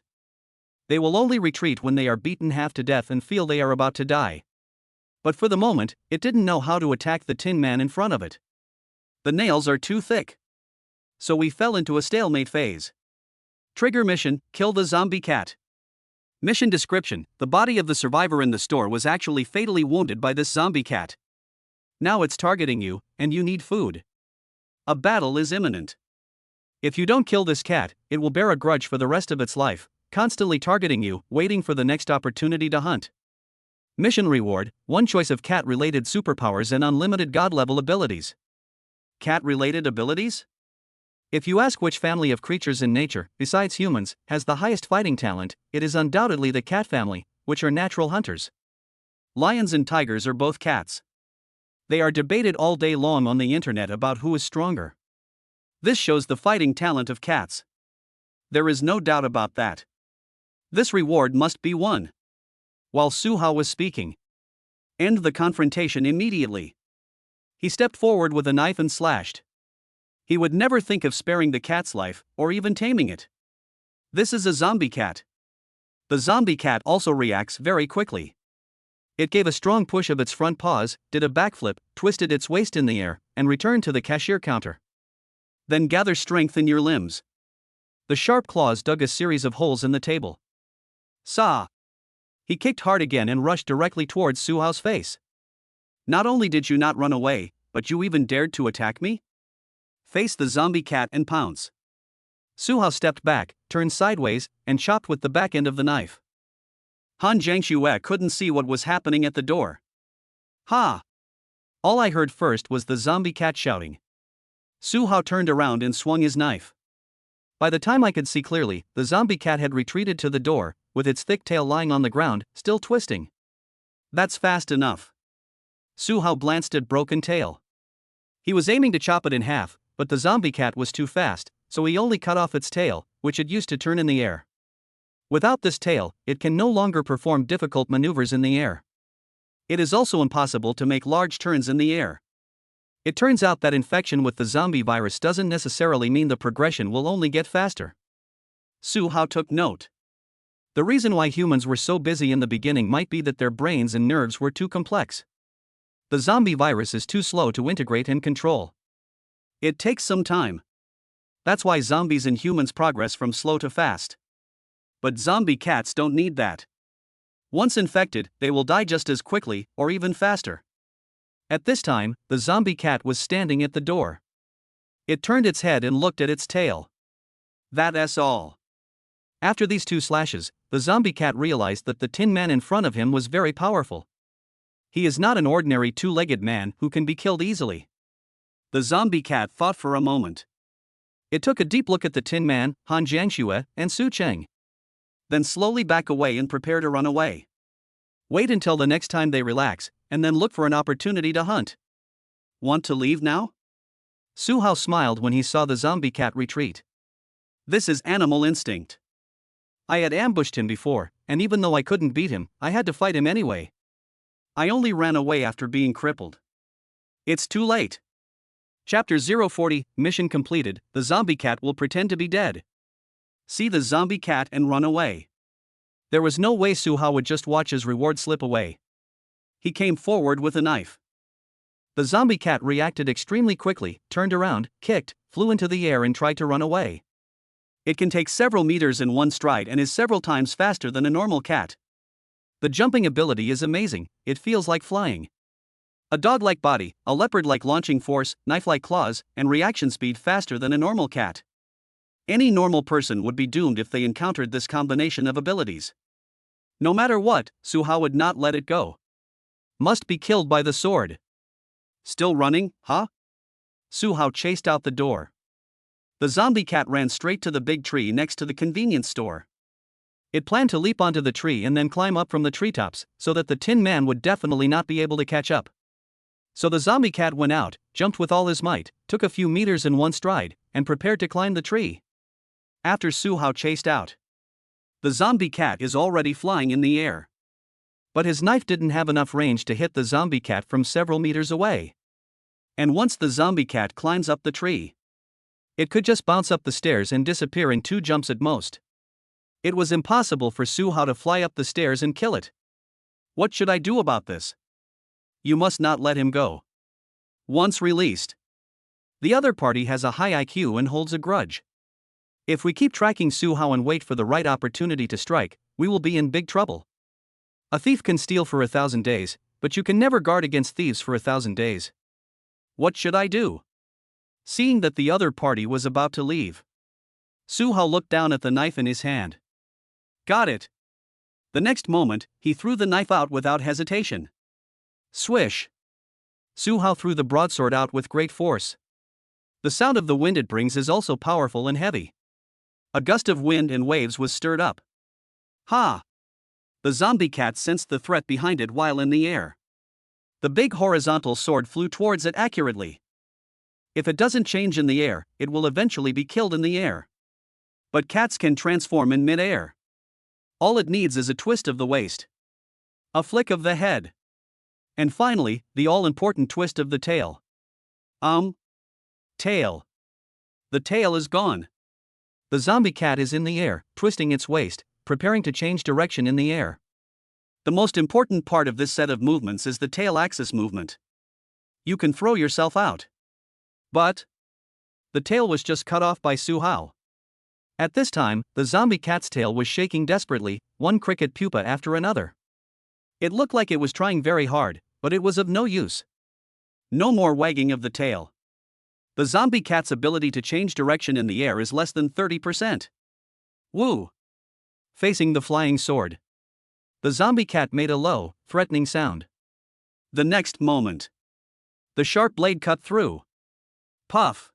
They will only retreat when they are beaten half to death and feel they are about to die. But for the moment, it didn't know how to attack the Tin Man in front of it. The nails are too thick. So we fell into a stalemate phase. Trigger mission, kill the zombie cat. Mission description, the body of the survivor in the store was actually fatally wounded by this zombie cat. Now it's targeting you, and you need food. A battle is imminent. If you don't kill this cat, it will bear a grudge for the rest of its life, constantly targeting you, waiting for the next opportunity to hunt. Mission reward, one choice of cat-related superpowers and unlimited god-level abilities. Cat-related abilities? If you ask which family of creatures in nature, besides humans, has the highest fighting talent, it is undoubtedly the cat family, which are natural hunters. Lions and tigers are both cats. They are debated all day long on the internet about who is stronger. This shows the fighting talent of cats. There is no doubt about that. This reward must be won. While Su Hao was speaking. End the confrontation immediately. He stepped forward with a knife and slashed. He would never think of sparing the cat's life, or even taming it. This is a zombie cat. The zombie cat also reacts very quickly. It gave a strong push of its front paws, did a backflip, twisted its waist in the air, and returned to the cashier counter. Then gather strength in your limbs. The sharp claws dug a series of holes in the table. Saw. He kicked hard again and rushed directly towards Su Hao's face. Not only did you not run away, but you even dared to attack me? Face the zombie cat and pounce. Su Hao stepped back, turned sideways, and chopped with the back end of the knife. Han Jiangxue couldn't see what was happening at the door. Ha! All I heard first was the zombie cat shouting. Su Hao turned around and swung his knife. By the time I could see clearly, the zombie cat had retreated to the door, with its thick tail lying on the ground, still twisting. That's fast enough. Su Hao glanced at broken tail. He was aiming to chop it in half, but the zombie cat was too fast, so he only cut off its tail, which it used to turn in the air. Without this tail, it can no longer perform difficult maneuvers in the air. It is also impossible to make large turns in the air. It turns out that infection with the zombie virus doesn't necessarily mean the progression will only get faster. Su Hao took note. The reason why humans were so busy in the beginning might be that their brains and nerves were too complex. The zombie virus is too slow to integrate and control. It takes some time. That's why zombies and humans progress from slow to fast. But zombie cats don't need that. Once infected, they will die just as quickly, or even faster. At this time, the zombie cat was standing at the door. It turned its head and looked at its tail. That's all. After these 2 slashes, the zombie cat realized that the Tin Man in front of him was very powerful. He is not an ordinary 2-legged man who can be killed easily. The zombie cat thought for a moment. It took a deep look at the Tin Man, Han Jiangxue, and Su Cheng. Then slowly back away and prepare to run away. Wait until the next time they relax, and then look for an opportunity to hunt. Want to leave now? Su Hao smiled when he saw the zombie cat retreat. This is animal instinct. I had ambushed him before, and even though I couldn't beat him, I had to fight him anyway. I only ran away after being crippled. It's too late. Chapter 040, Mission completed. The zombie cat will pretend to be dead. See the zombie cat and run away. There was no way Su Hao would just watch his reward slip away. He came forward with a knife. The zombie cat reacted extremely quickly, turned around, kicked, flew into the air and tried to run away. It can take several meters in one stride and is several times faster than a normal cat. The jumping ability is amazing, it feels like flying. A dog-like body, a leopard-like launching force, knife-like claws, and reaction speed faster than a normal cat. Any normal person would be doomed if they encountered this combination of abilities. No matter what, Su Hao would not let it go. Must be killed by the sword. Still running, huh? Su Hao chased out the door. The zombie cat ran straight to the big tree next to the convenience store. It planned to leap onto the tree and then climb up from the treetops, so that the Tin Man would definitely not be able to catch up. So the zombie cat went out, jumped with all his might, took a few meters in one stride, and prepared to climb the tree. After Su Hao chased out, the zombie cat is already flying in the air. But his knife didn't have enough range to hit the zombie cat from several meters away. And once the zombie cat climbs up the tree, it could just bounce up the stairs and disappear in 2 jumps at most. It was impossible for Su Hao to fly up the stairs and kill it. What should I do about this? You must not let him go. Once released, the other party has a high IQ and holds a grudge. If we keep tracking Su Hao and wait for the right opportunity to strike, we will be in big trouble. A thief can steal for 1,000 days, but you can never guard against thieves for 1,000 days. What should I do? Seeing that the other party was about to leave, Su Hao looked down at the knife in his hand. Got it. The next moment, he threw the knife out without hesitation. Swish! Su Hao threw the broadsword out with great force. The sound of the wind it brings is also powerful and heavy. A gust of wind and waves was stirred up. Ha! The zombie cat sensed the threat behind it while in the air. The big horizontal sword flew towards it accurately. If it doesn't change in the air, it will eventually be killed in the air. But cats can transform in mid-air. All it needs is a twist of the waist, a flick of the head, and finally, the all-important twist of the tail. Tail. The tail is gone. The zombie cat is in the air, twisting its waist, preparing to change direction in the air. The most important part of this set of movements is the tail axis movement. You can throw yourself out. But the tail was just cut off by Su Hao. At this time, the zombie cat's tail was shaking desperately, one cricket pupa after another. It looked like it was trying very hard, but it was of no use. No more wagging of the tail. The zombie cat's ability to change direction in the air is less than 30%. Woo! Facing the flying sword, the zombie cat made a low, threatening sound. The next moment, the sharp blade cut through. Puff!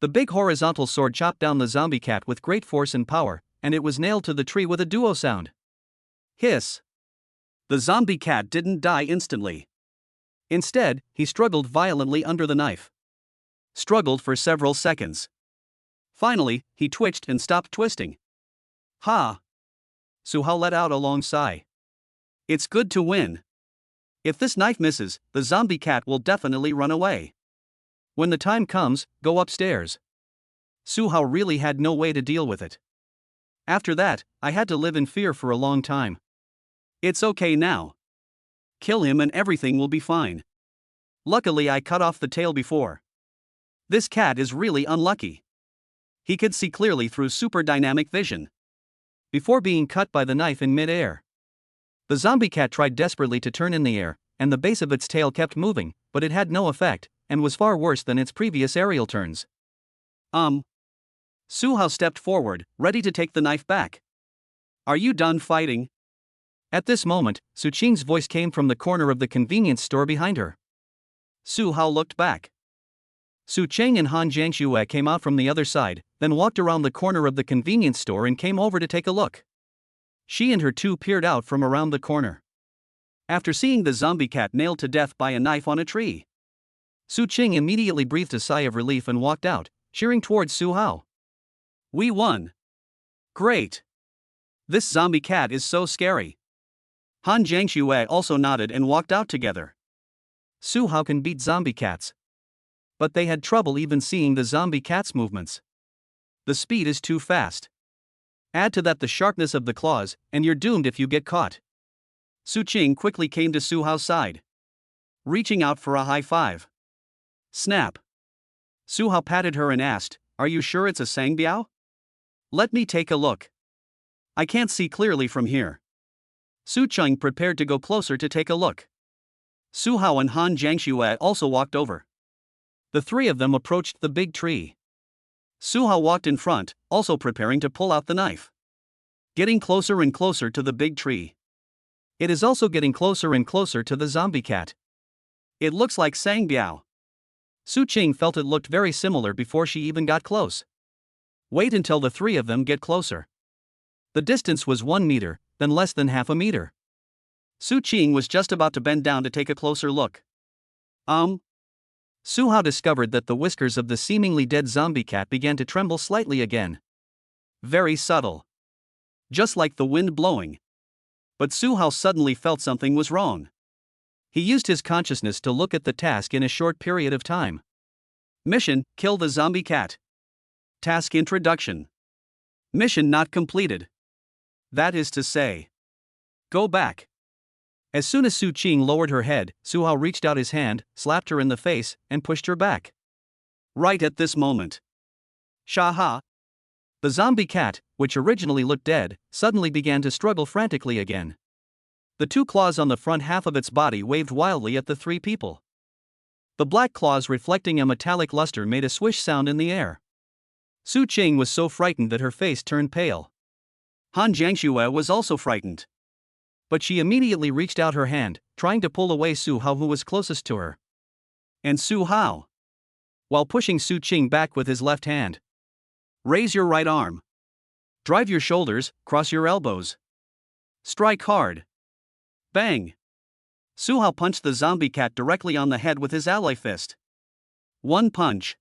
The big horizontal sword chopped down the zombie cat with great force and power, and it was nailed to the tree with a duo sound. Hiss! The zombie cat didn't die instantly. Instead, he struggled violently under the knife. Struggled for several seconds. Finally, he twitched and stopped twisting. Ha! Su Hao let out a long sigh. It's good to win. If this knife misses, the zombie cat will definitely run away. When the time comes, go upstairs. Su Hao really had no way to deal with it. After that, I had to live in fear for a long time. It's okay now. Kill him and everything will be fine. Luckily, I cut off the tail before. This cat is really unlucky. He could see clearly through super dynamic vision. Before being cut by the knife in mid-air. The zombie cat tried desperately to turn in the air, and the base of its tail kept moving, but it had no effect, and was far worse than its previous aerial turns. Su Hao stepped forward, ready to take the knife back. Are you done fighting? At this moment, Su Qing's voice came from the corner of the convenience store behind her. Su Hao looked back. Su Cheng and Han Jiangxue came out from the other side, then walked around the corner of the convenience store and came over to take a look. She and her two peered out from around the corner. After seeing the zombie cat nailed to death by a knife on a tree, Su Qing immediately breathed a sigh of relief and walked out, cheering towards Su Hao. We won. Great. This zombie cat is so scary. Han Jiangxue also nodded and walked out together. Su Hao can beat zombie cats. But they had trouble even seeing the zombie cat's movements. The speed is too fast. Add to that the sharpness of the claws, and you're doomed if you get caught. Su Qing quickly came to Su Hao's side, reaching out for a high five. Snap. Su Hao patted her and asked, Are you sure it's a Sangbiao? Let me take a look. I can't see clearly from here. Su Qing prepared to go closer to take a look. Su Hao and Han Jiangxue also walked over. The three of them approached the big tree. Su Hao walked in front, also preparing to pull out the knife. Getting closer and closer to the big tree. It is also getting closer and closer to the zombie cat. It looks like Sangbiao. Su Qing felt it looked very similar before she even got close. Wait until the three of them get closer. The distance was 1 meter, then less than half a meter. Su Qing was just about to bend down to take a closer look. Su Hao discovered that the whiskers of the seemingly dead zombie cat began to tremble slightly again. Very subtle. Just like the wind blowing. But Su Hao suddenly felt something was wrong. He used his consciousness to look at the task in a short period of time. Mission: kill the zombie cat. Task introduction. Mission not completed. That is to say, go back. As soon as Su Qing lowered her head, Su Hao reached out his hand, slapped her in the face, and pushed her back. Right at this moment. Shaha! The zombie cat, which originally looked dead, suddenly began to struggle frantically again. The two claws on the front half of its body waved wildly at the three people. The black claws reflecting a metallic luster made a swish sound in the air. Su Qing was so frightened that her face turned pale. Han Jiangxue was also frightened. But she immediately reached out her hand, trying to pull away Su Hao, who was closest to her. And Su Hao, while pushing Su Qing back with his left hand. Raise your right arm. Drive your shoulders, cross your elbows. Strike hard. Bang. Su Hao punched the zombie cat directly on the head with his ally fist. One punch.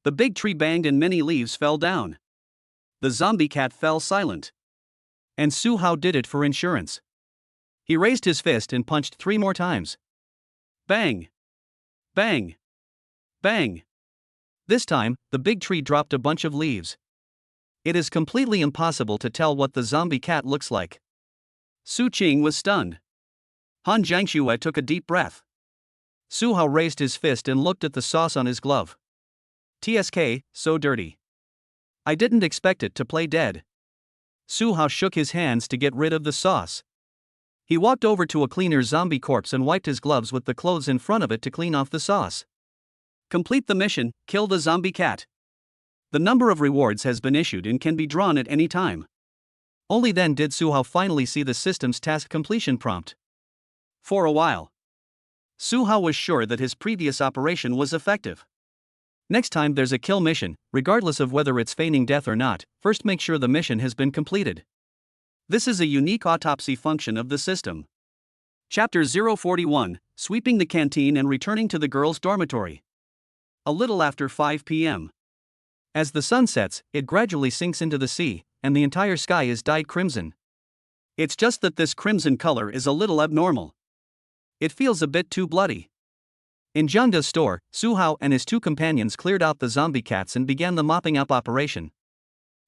The big tree banged and many leaves fell down. The zombie cat fell silent. And Su Hao did it for insurance. He raised his fist and punched 3 more times. Bang! Bang! Bang! This time, the big tree dropped a bunch of leaves. It is completely impossible to tell what the zombie cat looks like. Su Qing was stunned. Han Jiangxue took a deep breath. Su Hao raised his fist and looked at the sauce on his glove. TSK, so dirty. I didn't expect it to play dead. Su Hao shook his hands to get rid of the sauce. He walked over to a cleaner zombie corpse and wiped his gloves with the clothes in front of it to clean off the sauce. Complete the mission, kill the zombie cat. The number of rewards has been issued and can be drawn at any time. Only then did Su Hao finally see the system's task completion prompt. For a while, Su Hao was sure that his previous operation was effective. Next time there's a kill mission, regardless of whether it's feigning death or not, first make sure the mission has been completed. This is a unique autopsy function of the system. Chapter 041, Sweeping the Canteen and Returning to the Girls' Dormitory. A little after 5 p.m. As the sun sets, it gradually sinks into the sea, and the entire sky is dyed crimson. It's just that this crimson color is a little abnormal. It feels a bit too bloody. In Jiangda's store, Su Hao and his two companions cleared out the zombie cats and began the mopping up operation.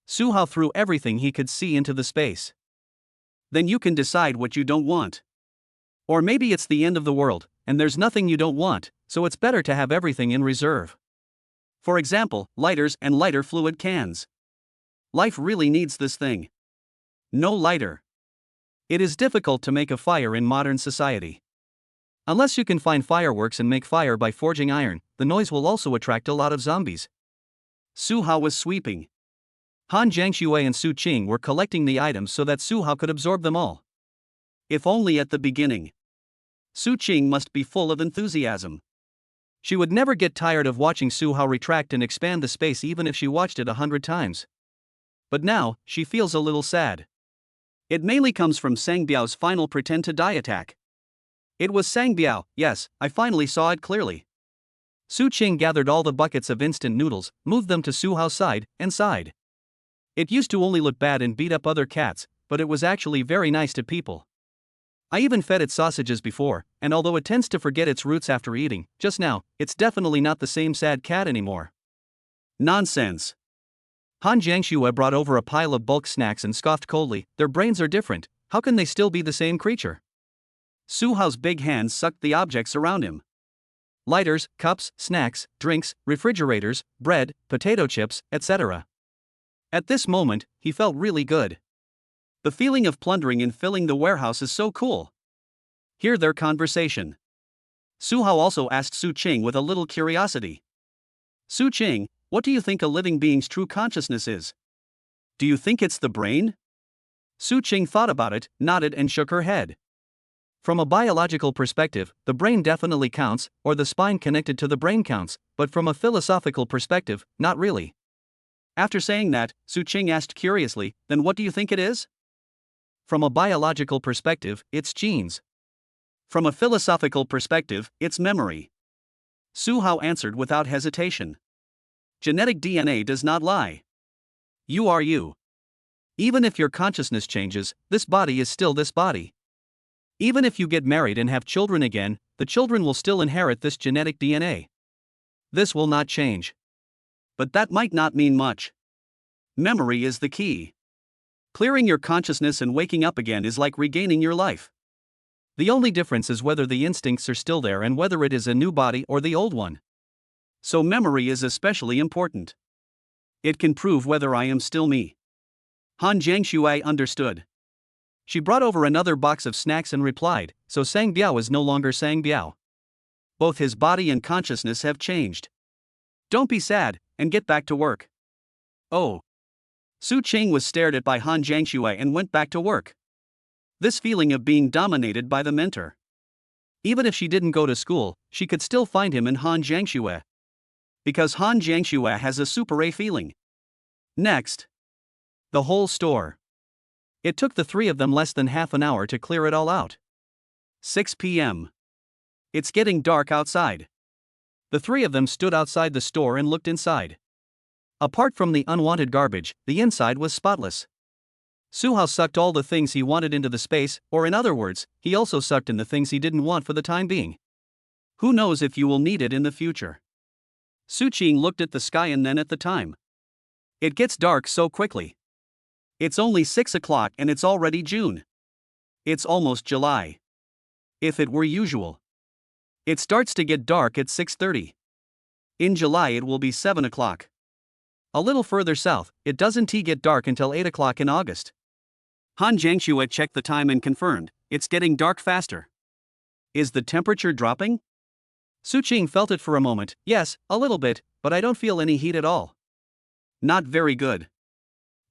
Su Hao threw everything he could see into the space. Then you can decide what you don't want. Or maybe it's the end of the world, and there's nothing you don't want, so it's better to have everything in reserve. For example, lighters and lighter fluid cans. Life really needs this thing. No lighter. It is difficult to make a fire in modern society. Unless you can find fireworks and make fire by forging iron, the noise will also attract a lot of zombies. Su Hao was sweeping. Han Jiangxue and Su Qing were collecting the items so that Su Hao could absorb them all. If only at the beginning. Su Qing must be full of enthusiasm. She would never get tired of watching Su Hao retract and expand the space even if she watched it 100 times. But now, she feels a little sad. It mainly comes from Sang Biao's final pretend to die attack. It was Sang Biao, yes, I finally saw it clearly. Su Qing gathered all the buckets of instant noodles, moved them to Su Hao's side, and sighed. It used to only look bad and beat up other cats, but it was actually very nice to people. I even fed it sausages before, and although it tends to forget its roots after eating, just now, it's definitely not the same sad cat anymore. Nonsense. Han Jiangxue brought over a pile of bulk snacks and scoffed coldly, their brains are different, how can they still be the same creature? Su Hao's big hands sucked the objects around him. Lighters, cups, snacks, drinks, refrigerators, bread, potato chips, etc. At this moment, he felt really good. The feeling of plundering and filling the warehouse is so cool. Hear their conversation. Su Hao also asked Su Qing with a little curiosity. Su Qing, what do you think a living being's true consciousness is? Do you think it's the brain? Su Qing thought about it, nodded and shook her head. From a biological perspective, the brain definitely counts, or the spine connected to the brain counts, but from a philosophical perspective, not really. After saying that, Su Qing asked curiously, then what do you think it is? From a biological perspective, it's genes. From a philosophical perspective, it's memory. Su Hao answered without hesitation. Genetic DNA does not lie. You are you. Even if your consciousness changes, this body is still this body. Even if you get married and have children again, the children will still inherit this genetic DNA. This will not change. But that might not mean much. Memory is the key. Clearing your consciousness and waking up again is like regaining your life. The only difference is whether the instincts are still there and whether it is a new body or the old one. So memory is especially important. It can prove whether I am still me. Han Jiangxue understood. She brought over another box of snacks and replied, so Sang Biao is no longer Sang Biao. Both his body and consciousness have changed. Don't be sad, and get back to work. Oh. Su Qing was stared at by Han Jiangxue and went back to work. This feeling of being dominated by the mentor. Even if she didn't go to school, she could still find him in Han Jiangxue. Because Han Jiangxue has a super A feeling. Next. The whole store. It took the three of them less than half an hour to clear it all out. 6 p.m. It's getting dark outside. The three of them stood outside the store and looked inside. Apart from the unwanted garbage, the inside was spotless. Su Hao sucked all the things he wanted into the space, or in other words, he also sucked in the things he didn't want for the time being. Who knows if you will need it in the future? Su Qing looked at the sky and then at the time. It gets dark so quickly. It's only 6 o'clock and it's already June. It's almost July. If it were usual. It starts to get dark at 6:30. In July it will be 7 o'clock. A little further south, it doesn't get dark until 8 o'clock in August. Han Jiangxue checked the time and confirmed, it's getting dark faster. Is the temperature dropping? Su Qing felt it for a moment, yes, a little bit, but I don't feel any heat at all. Not very good.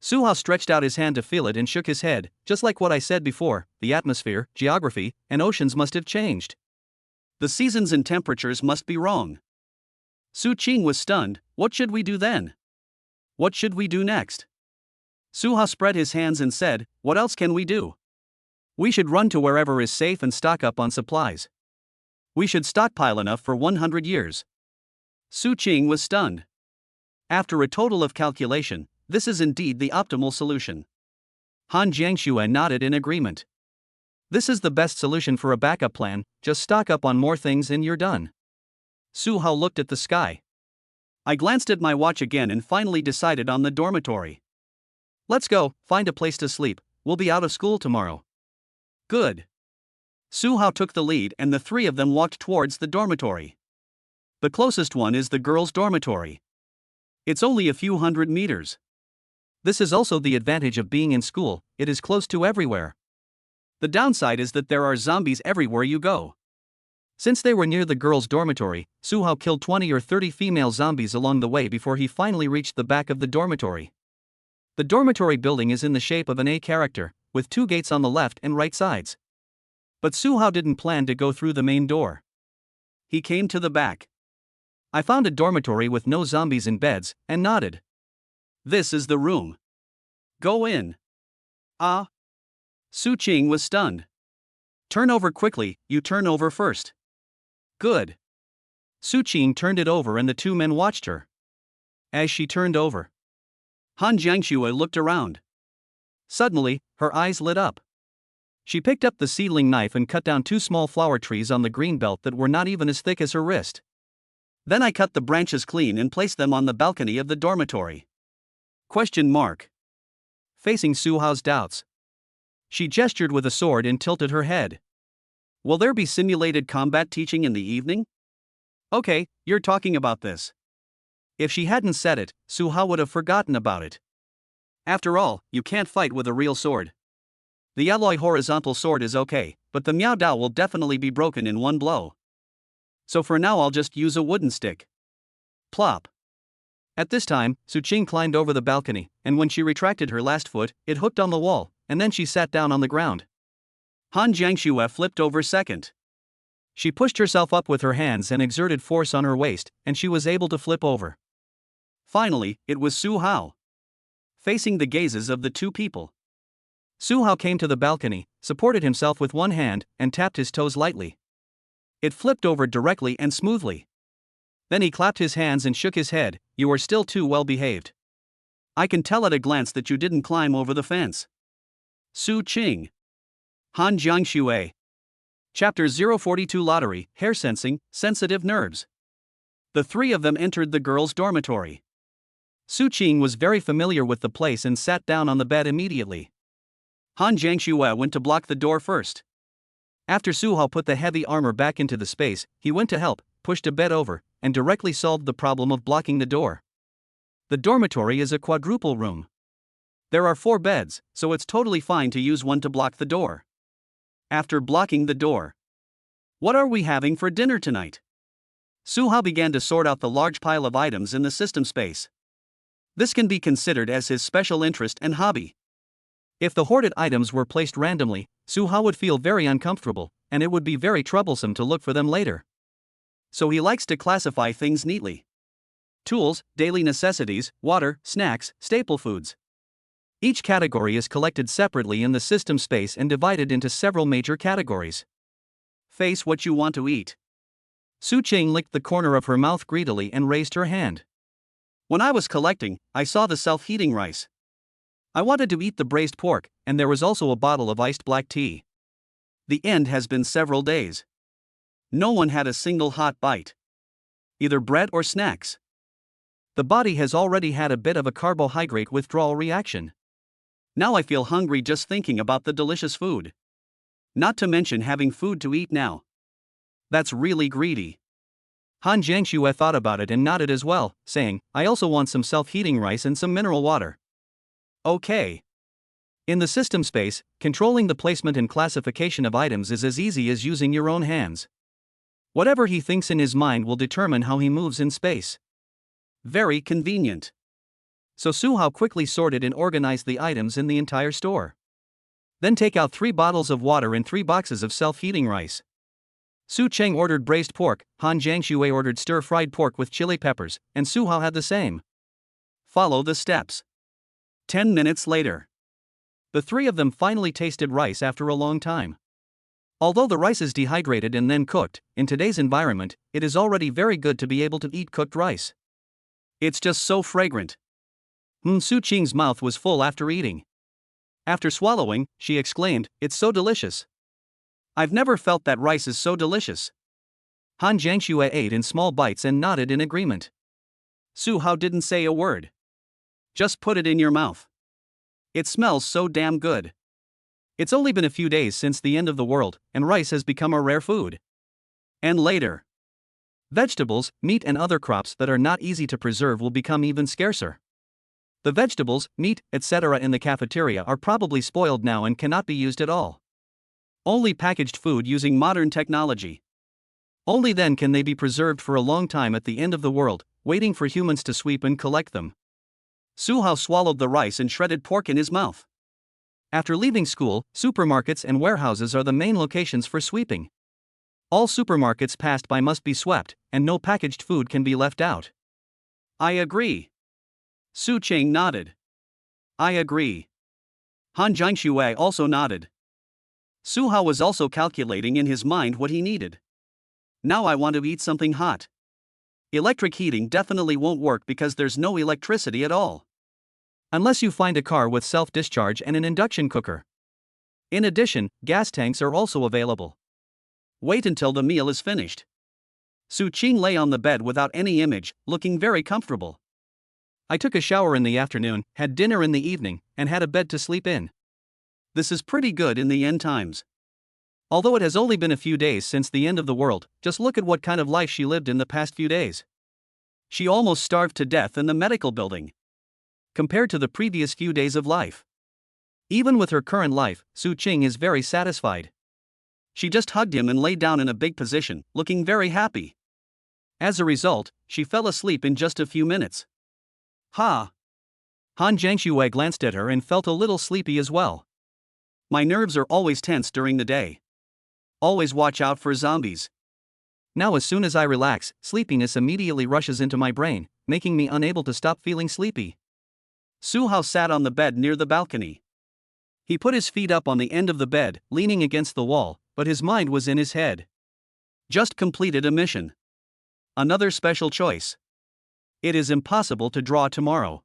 Su Hao stretched out his hand to feel it and shook his head, just like what I said before, the atmosphere, geography, and oceans must have changed. The seasons and temperatures must be wrong. Su Qing was stunned, what should we do then? What should we do next? Su Hao spread his hands and said, what else can we do? We should run to wherever is safe and stock up on supplies. We should stockpile enough for 100 years. Su Qing was stunned. After a total of calculation, this is indeed the optimal solution. Han Jiangxue nodded in agreement. This is the best solution for a backup plan, just stock up on more things and you're done. Su Hao looked at the sky. I glanced at my watch again and finally decided on the dormitory. Let's go, find a place to sleep, we'll be out of school tomorrow. Good. Su Hao took the lead and the three of them walked towards the dormitory. The closest one is the girls' dormitory. It's only a few hundred meters. This is also the advantage of being in school, it is close to everywhere. The downside is that there are zombies everywhere you go. Since they were near the girls' dormitory, Su Hao killed 20 or 30 female zombies along the way before he finally reached the back of the dormitory. The dormitory building is in the shape of an A character, with 2 gates on the left and right sides. But Su Hao didn't plan to go through the main door. He came to the back. I found a dormitory with no zombies in beds, and nodded. This is the room. Go in. Ah. Su Qing was stunned. Turn over quickly, you turn over first. Good. Su Qing turned it over and the 2 men watched her. As she turned over, Han Jiangxue looked around. Suddenly, her eyes lit up. She picked up the seedling knife and cut down 2 small flower trees on the green belt that were not even as thick as her wrist. Then I cut the branches clean and placed them on the balcony of the dormitory. Question mark. Facing Su Hao's doubts, she gestured with a sword and tilted her head. Will there be simulated combat teaching in the evening? Okay, you're talking about this. If she hadn't said it, Su Hao would have forgotten about it. After all, you can't fight with a real sword. The alloy horizontal sword is okay, but the Miao Dao will definitely be broken in one blow. So for now I'll just use a wooden stick. Plop. At this time, Su Qing climbed over the balcony, and when she retracted her last foot, it hooked on the wall, and then she sat down on the ground. Han Jiangxue flipped over second. She pushed herself up with her hands and exerted force on her waist, and she was able to flip over. Finally, it was Su Hao. Facing the gazes of the 2 people, Su Hao came to the balcony, supported himself with one hand, and tapped his toes lightly. It flipped over directly and smoothly. Then he clapped his hands and shook his head. You are still too well behaved. I can tell at a glance that you didn't climb over the fence. Su Qing. Han Jiangxue. Chapter 042 Lottery, Hair Sensing, Sensitive Nerves. The 3 of them entered the girls' dormitory. Su Qing was very familiar with the place and sat down on the bed immediately. Han Jiangxue went to block the door first. After Su Hao put the heavy armor back into the space, he went to help, pushed a bed over, and directly solved the problem of blocking the door. The dormitory is a quadruple room. There are 4 beds, so it's totally fine to use one to block the door. After blocking the door, what are we having for dinner tonight? Su Hao began to sort out the large pile of items in the system space. This can be considered as his special interest and hobby. If the hoarded items were placed randomly, Su Hao would feel very uncomfortable, and it would be very troublesome to look for them later. So he likes to classify things neatly. Tools, daily necessities, water, snacks, staple foods. Each category is collected separately in the system space and divided into several major categories. Face what you want to eat. Su Qing licked the corner of her mouth greedily and raised her hand. When I was collecting, I saw the self-heating rice. I wanted to eat the braised pork, and there was also a bottle of iced black tea. The end has been several days. No one had a single hot bite. Either bread or snacks. The body has already had a bit of a carbohydrate withdrawal reaction. Now I feel hungry just thinking about the delicious food. Not to mention having food to eat now. That's really greedy. Han Jiangxue thought about it and nodded as well, saying, I also want some self-heating rice and some mineral water. Okay. In the system space, controlling the placement and classification of items is as easy as using your own hands. Whatever he thinks in his mind will determine how he moves in space. Very convenient. So Su Hao quickly sorted and organized the items in the entire store. Then take out 3 bottles of water and 3 boxes of self-heating rice. Su Cheng ordered braised pork, Han Jiangxue ordered stir-fried pork with chili peppers, and Su Hao had the same. Follow the steps. 10 minutes later. The 3 of them finally tasted rice after a long time. Although the rice is dehydrated and then cooked, in today's environment, it is already very good to be able to eat cooked rice. It's just so fragrant. Su Qing's mouth was full after eating. After swallowing, she exclaimed, "It's so delicious. I've never felt that rice is so delicious." Han Jiangxue ate in small bites and nodded in agreement. Su Hao didn't say a word. Just put it in your mouth. It smells so damn good. It's only been a few days since the end of the world, and rice has become a rare food. And later, vegetables, meat, and other crops that are not easy to preserve will become even scarcer. The vegetables, meat, etc. in the cafeteria are probably spoiled now and cannot be used at all. Only packaged food using modern technology. Only then can they be preserved for a long time at the end of the world, waiting for humans to sweep and collect them. Su Hao swallowed the rice and shredded pork in his mouth. After leaving school, supermarkets and warehouses are the main locations for sweeping. All supermarkets passed by must be swept, and no packaged food can be left out. I agree. Su Qing nodded. I agree. Han Jiangxue also nodded. Su Hao was also calculating in his mind what he needed. Now I want to eat something hot. Electric heating definitely won't work because there's no electricity at all. Unless you find a car with self-discharge and an induction cooker. In addition, gas tanks are also available. Wait until the meal is finished. Su Qing lay on the bed without any image, looking very comfortable. I took a shower in the afternoon, had dinner in the evening, and had a bed to sleep in. This is pretty good in the end times. Although it has only been a few days since the end of the world, just look at what kind of life she lived in the past few days. She almost starved to death in the medical building. Compared to the previous few days of life. Even with her current life, Su Qing is very satisfied. She just hugged him and lay down in a big position, looking very happy. As a result, she fell asleep in just a few minutes. Ha! Han Jiangxue glanced at her and felt a little sleepy as well. My nerves are always tense during the day. Always watch out for zombies. Now as soon as I relax, sleepiness immediately rushes into my brain, making me unable to stop feeling sleepy. Su Hao sat on the bed near the balcony. He put his feet up on the end of the bed, leaning against the wall, but his mind was in his head. Just completed a mission. Another special choice. It is impossible to draw tomorrow.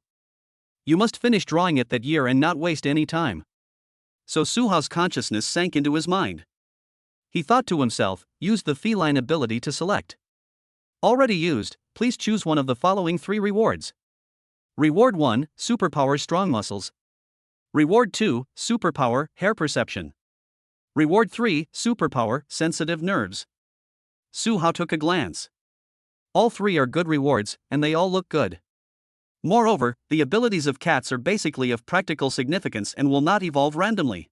You must finish drawing it that year and not waste any time. So Su Hao's consciousness sank into his mind. He thought to himself, use the feline ability to select. Already used, please choose one of the following 3 rewards. Reward 1, Superpower Strong Muscles. Reward 2, Superpower Hair Perception. Reward 3, Superpower Sensitive Nerves. Su Hao took a glance. All 3 are good rewards, and they all look good. Moreover, the abilities of cats are basically of practical significance and will not evolve randomly.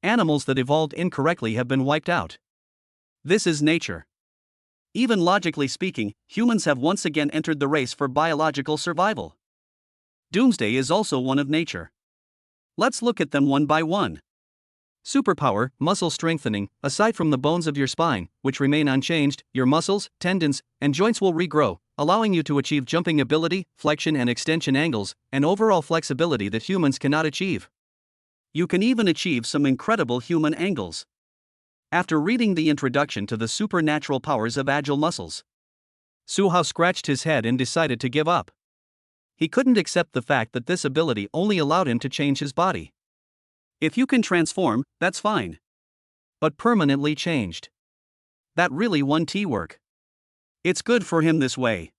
Animals that evolved incorrectly have been wiped out. This is nature. Even logically speaking, humans have once again entered the race for biological survival. Doomsday is also one of nature. Let's look at them one by one. Superpower, muscle strengthening. Aside from the bones of your spine, which remain unchanged, your muscles, tendons, and joints will regrow, allowing you to achieve jumping ability, flexion and extension angles, and overall flexibility that humans cannot achieve. You can even achieve some incredible human angles. After reading the introduction to the supernatural powers of agile muscles, Su Hao scratched his head and decided to give up. He couldn't accept the fact that this ability only allowed him to change his body. If you can transform, that's fine. But permanently changed. That really won't work. It's good for him this way.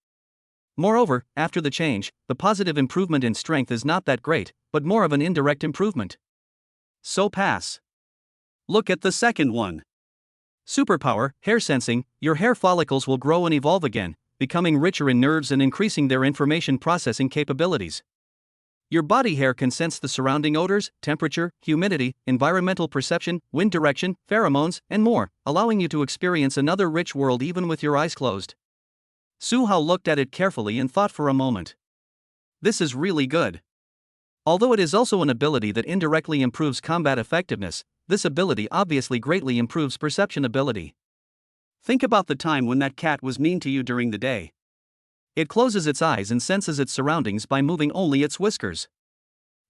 Moreover, after the change, the positive improvement in strength is not that great, but more of an indirect improvement. So pass. Look at the second one. Superpower, hair sensing. Your hair follicles will grow and evolve again, becoming richer in nerves and increasing their information processing capabilities. Your body hair can sense the surrounding odors, temperature, humidity, environmental perception, wind direction, pheromones, and more, allowing you to experience another rich world even with your eyes closed. Su Hao looked at it carefully and thought for a moment. This is really good. Although it is also an ability that indirectly improves combat effectiveness, this ability obviously greatly improves perception ability. Think about the time when that cat was mean to you during the day. It closes its eyes and senses its surroundings by moving only its whiskers.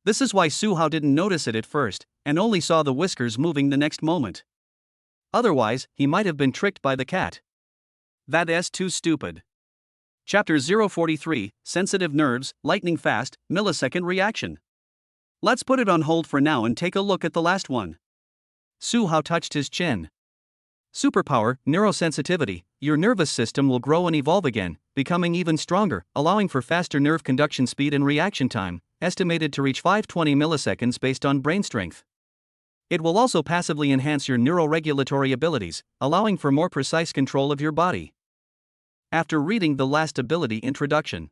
This is why Su Hao didn't notice it at first, and only saw the whiskers moving the next moment. Otherwise, he might have been tricked by the cat. That is too stupid. Chapter 043, Sensitive Nerves, Lightning Fast, Millisecond Reaction. Let's put it on hold for now and take a look at the last one. Su Hao touched his chin. Superpower, neurosensitivity. Your nervous system will grow and evolve again, becoming even stronger, allowing for faster nerve conduction speed and reaction time, estimated to reach 520 milliseconds based on brain strength. It will also passively enhance your neuroregulatory abilities, allowing for more precise control of your body. After reading the last ability introduction,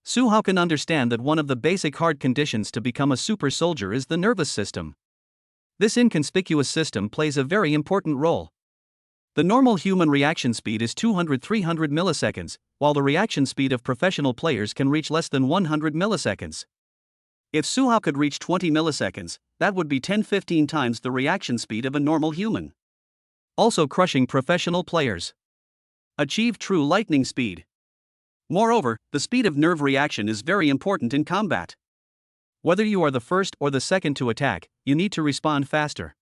Su Hao can understand that one of the basic hard conditions to become a super soldier is the nervous system. This inconspicuous system plays a very important role. The normal human reaction speed is 200-300 milliseconds, while the reaction speed of professional players can reach less than 100 milliseconds. If Su Hao could reach 20 milliseconds, that would be 10-15 times the reaction speed of a normal human, also crushing professional players. Achieve true lightning speed. Moreover, the speed of nerve reaction is very important in combat. Whether you are the first or the second to attack, you need to respond faster.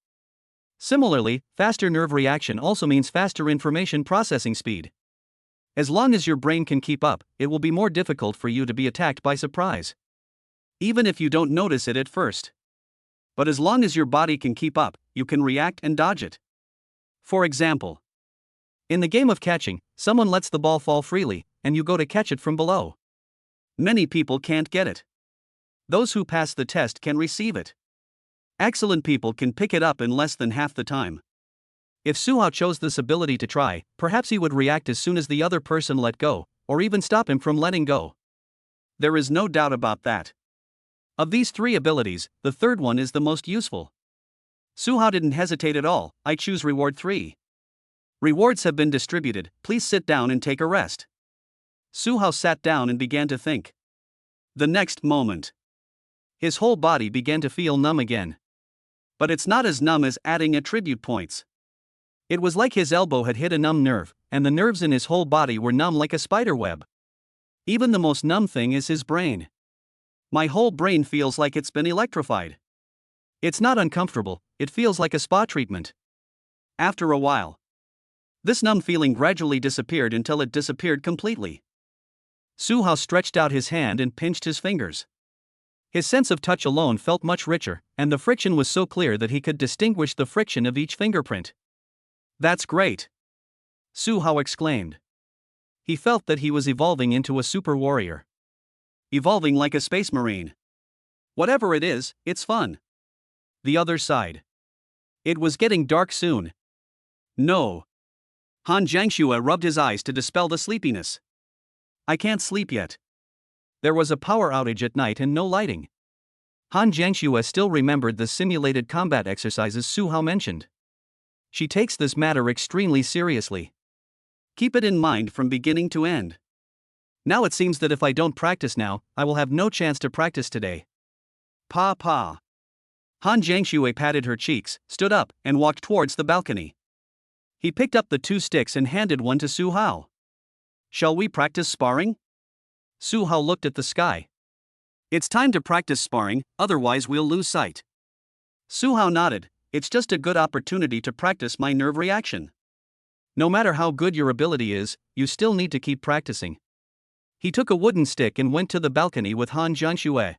Similarly, faster nerve reaction also means faster information processing speed. As long as your brain can keep up, it will be more difficult for you to be attacked by surprise, even if you don't notice it at first. But as long as your body can keep up, you can react and dodge it. For example, in the game of catching, someone lets the ball fall freely, and you go to catch it from below. Many people can't get it. Those who pass the test can receive it. Excellent people can pick it up in less than half the time. If Su Hao chose this ability to try, perhaps he would react as soon as the other person let go, or even stop him from letting go. There is no doubt about that. Of these three abilities, the third one is the most useful. Su Hao didn't hesitate at all. I choose Reward 3. Rewards have been distributed, please sit down and take a rest. Su Hao sat down and began to think. The next moment, his whole body began to feel numb again. But it's not as numb as adding attribute points. It was like his elbow had hit a numb nerve, and the nerves in his whole body were numb like a spider web. Even the most numb thing is his brain. My whole brain feels like it's been electrified. It's not uncomfortable, it feels like a spa treatment. After a while, this numb feeling gradually disappeared until it disappeared completely. Su Hao stretched out his hand and pinched his fingers. His sense of touch alone felt much richer, and the friction was so clear that he could distinguish the friction of each fingerprint. That's great! Su Hao exclaimed. He felt that he was evolving into a super warrior. Evolving like a space marine. Whatever it is, it's fun. The other side. It was getting dark soon. No. Han Jiangxue rubbed his eyes to dispel the sleepiness. I can't sleep yet. There was a power outage at night and no lighting. Han Jiangxue still remembered the simulated combat exercises Su Hao mentioned. She takes this matter extremely seriously. Keep it in mind from beginning to end. Now it seems that if I don't practice now, I will have no chance to practice today. Pa. Han Jiangxue patted her cheeks, stood up, and walked towards the balcony. He picked up the 2 sticks and handed one to Su Hao. Shall we practice sparring? Su Hao looked at the sky. It's time to practice sparring, otherwise we'll lose sight. Su Hao nodded. It's just a good opportunity to practice my nerve reaction. No matter how good your ability is, you still need to keep practicing. He took a wooden stick and went to the balcony with Han Jiangxue.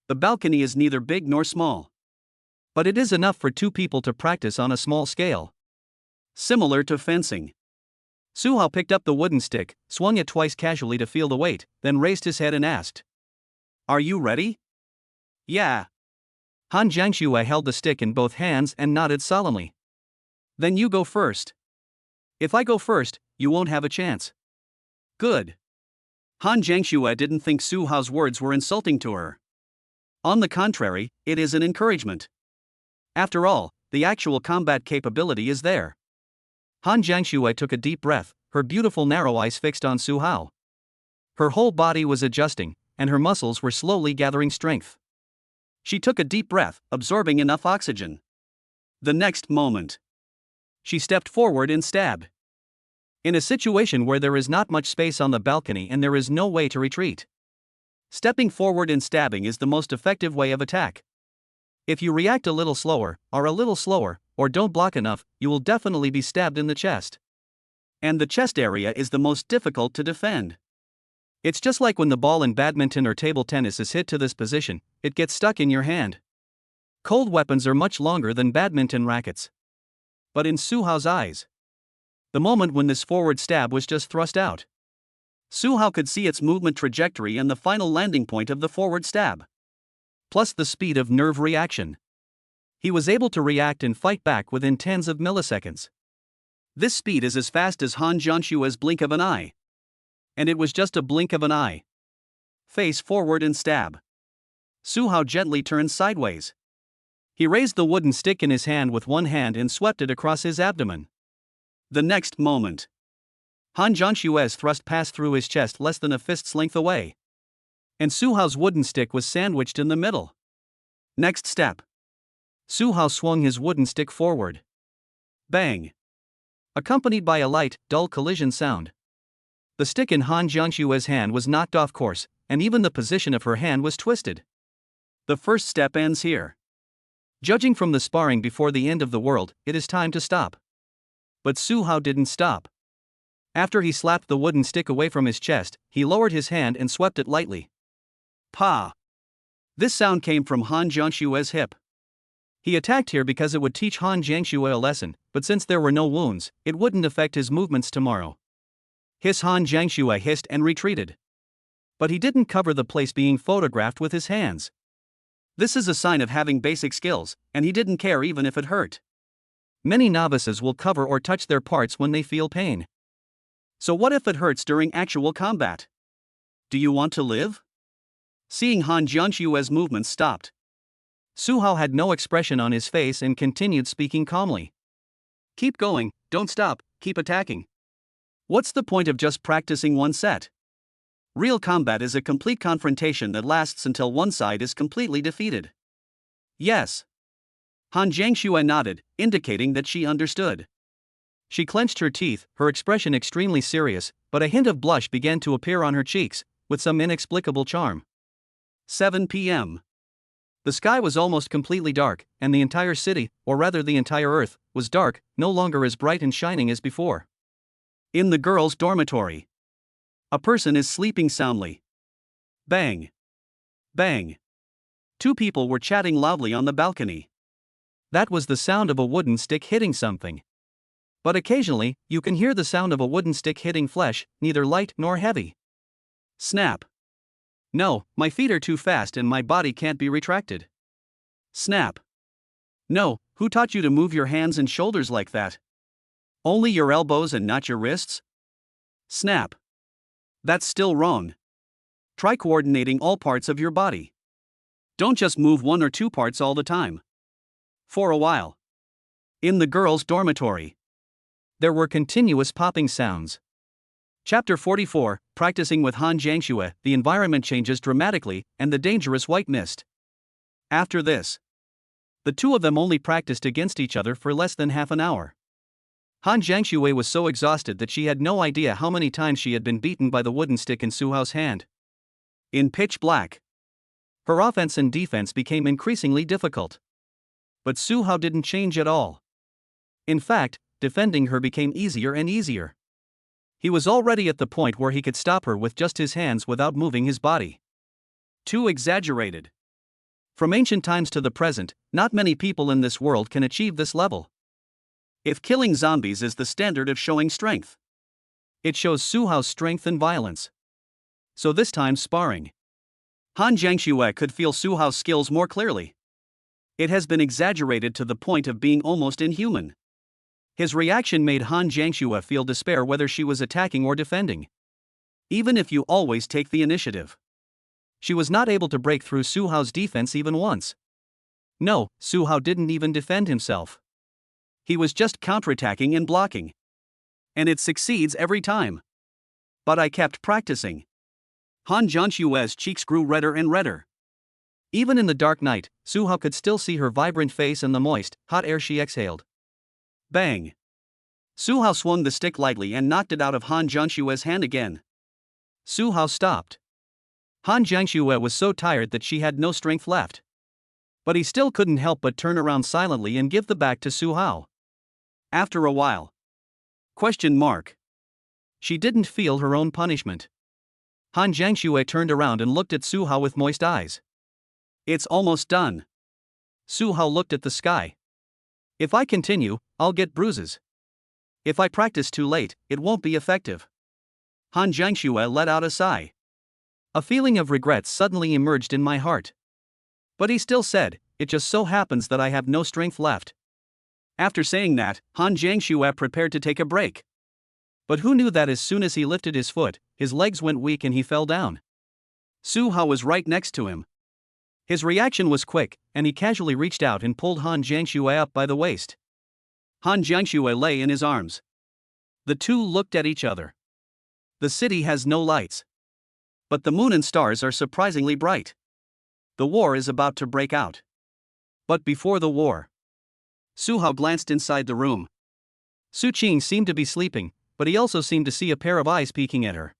The balcony is neither big nor small, but it is enough for 2 people to practice on a small scale. Similar to fencing. Su Hao picked up the wooden stick, swung it twice casually to feel the weight, then raised his head and asked, Are you ready? Yeah. Han Jiangxue held the stick in both hands and nodded solemnly. Then you go first. If I go first, you won't have a chance. Good. Han Jiangxue didn't think Su Hao's words were insulting to her. On the contrary, it is an encouragement. After all, the actual combat capability is there. Han Jiangxue took a deep breath, her beautiful narrow eyes fixed on Su Hao. Her whole body was adjusting, and her muscles were slowly gathering strength. She took a deep breath, absorbing enough oxygen. The next moment, she stepped forward and stabbed. In a situation where there is not much space on the balcony and there is no way to retreat, stepping forward and stabbing is the most effective way of attack. If you react a little slower, or don't block enough, you will definitely be stabbed in the chest. And the chest area is the most difficult to defend. It's just like when the ball in badminton or table tennis is hit to this position, it gets stuck in your hand. Cold weapons are much longer than badminton rackets. But in Suhao's eyes, the moment when this forward stab was just thrust out, Suhao could see its movement trajectory and the final landing point of the forward stab, plus the speed of nerve reaction. He was able to react and fight back within tens of milliseconds. This speed is as fast as Han Jianshua's blink of an eye. And it was just a blink of an eye. Face forward and stab. Suhao gently turned sideways. He raised the wooden stick in his hand with one hand and swept it across his abdomen. The next moment, Han Jianshua's thrust passed through his chest less than a fist's length away. And Suhao's wooden stick was sandwiched in the middle. Next step. Suhao swung his wooden stick forward. Bang! Accompanied by a light, dull collision sound. The stick in Han Jianshua's hand was knocked off course, and even the position of her hand was twisted. The first step ends here. Judging from the sparring before the end of the world, it is time to stop. But Suhao didn't stop. After he slapped the wooden stick away from his chest, he lowered his hand and swept it lightly. Pa! This sound came from Han Jianshua's hip. He attacked here because it would teach Han Jianshua a lesson, but since there were no wounds, it wouldn't affect his movements tomorrow. His Han Jianshua hissed and retreated. But he didn't cover the place being photographed with his hands. This is a sign of having basic skills, and he didn't care even if it hurt. Many novices will cover or touch their parts when they feel pain. So what if it hurts during actual combat? Do you want to live? Seeing Han Jianshua's movements stopped, Suhao had no expression on his face and continued speaking calmly. Keep going, don't stop, keep attacking. What's the point of just practicing one set? Real combat is a complete confrontation that lasts until one side is completely defeated. Yes. Han Jianshua nodded, indicating that she understood. She clenched her teeth, her expression extremely serious, but a hint of blush began to appear on her cheeks, with some inexplicable charm. 7 p.m. The sky was almost completely dark, and the entire city, or rather the entire earth, was dark, no longer as bright and shining as before. In the girls' dormitory, a person is sleeping soundly. Bang! Bang! Two people were chatting loudly on the balcony. That was the sound of a wooden stick hitting something. But occasionally, you can hear the sound of a wooden stick hitting flesh, neither light nor heavy. Snap! No, my feet are too fast and my body can't be retracted. Snap! No, who taught you to move your hands and shoulders like that? Only your elbows and not your wrists? Snap! That's still wrong. Try coordinating all parts of your body. Don't just move one or two parts all the time. For a while. In the girls' dormitory, there were continuous popping sounds. Chapter 44, Practicing with Han Jianshua, the environment changes dramatically, and the dangerous white mist. After this, the two of them only practiced against each other for less than half an hour. Han Jianshua was so exhausted that she had no idea how many times she had been beaten by the wooden stick in Suhao's hand. In pitch black, her offense and defense became increasingly difficult. But Suhao didn't change at all. In fact, defending her became easier and easier. He was already at the point where he could stop her with just his hands without moving his body. Too exaggerated. From ancient times to the present, not many people in this world can achieve this level. If killing zombies is the standard of showing strength, it shows Suhao's strength and violence. So this time sparring, Han Jianshua could feel Suhao's skills more clearly. It has been exaggerated to the point of being almost inhuman. His reaction made Han Jianshua feel despair whether she was attacking or defending. Even if you always take the initiative. She was not able to break through Suhao's defense even once. No, Suhao didn't even defend himself. He was just counterattacking and blocking. And it succeeds every time. But I kept practicing. Han Jianshua's cheeks grew redder and redder. Even in the dark night, Suhao could still see her vibrant face and the moist, hot air she exhaled. Bang! Suhao swung the stick lightly and knocked it out of Han Jianshua's hand again. Suhao stopped. Han Jianshua was so tired that she had no strength left. But he still couldn't help but turn around silently and give the back to Suhao. After a while. She didn't feel her own punishment. Han Jiangxue turned around and looked at Su Hao with moist eyes. It's almost done. Su Hao looked at the sky. If I continue, I'll get bruises. If I practice too late, it won't be effective. Han Jiangxue let out a sigh. A feeling of regret suddenly emerged in my heart. But he still said, it just so happens that I have no strength left. After saying that, Han Jiangxue prepared to take a break. But who knew that as soon as he lifted his foot, his legs went weak and he fell down. Su Hao was right next to him. His reaction was quick, and he casually reached out and pulled Han Jiangxue up by the waist. Han Jiangxue lay in his arms. The two looked at each other. The city has no lights. But the moon and stars are surprisingly bright. The war is about to break out. But before the war, Su Hao glanced inside the room. Su Qing seemed to be sleeping, but he also seemed to see a pair of eyes peeking at her.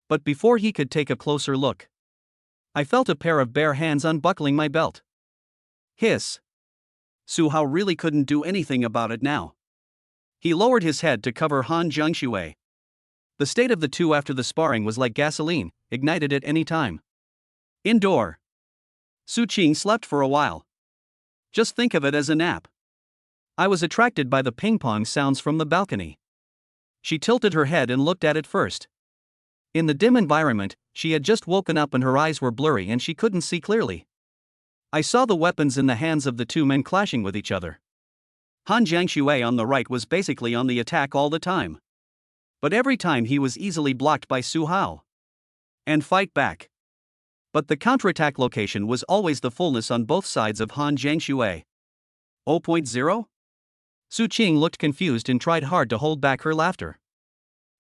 But before he could take a closer look, I felt a pair of bare hands unbuckling my belt. Hiss. Su Hao really couldn't do anything about it now. He lowered his head to cover Han Jiangxue. The state of the two after the sparring was like gasoline, ignited at any time. Indoor. Su Qing slept for a while. Just think of it as a nap. I was attracted by the ping-pong sounds from the balcony. She tilted her head and looked at it first. In the dim environment, she had just woken up and her eyes were blurry and she couldn't see clearly. I saw the weapons in the hands of the two men clashing with each other. Han Jiangxue on the right was basically on the attack all the time. But every time he was easily blocked by Su Hao. And fight back. But the counterattack location was always the fullness on both sides of Han Jiangxue. 0.0? Su Qing looked confused and tried hard to hold back her laughter.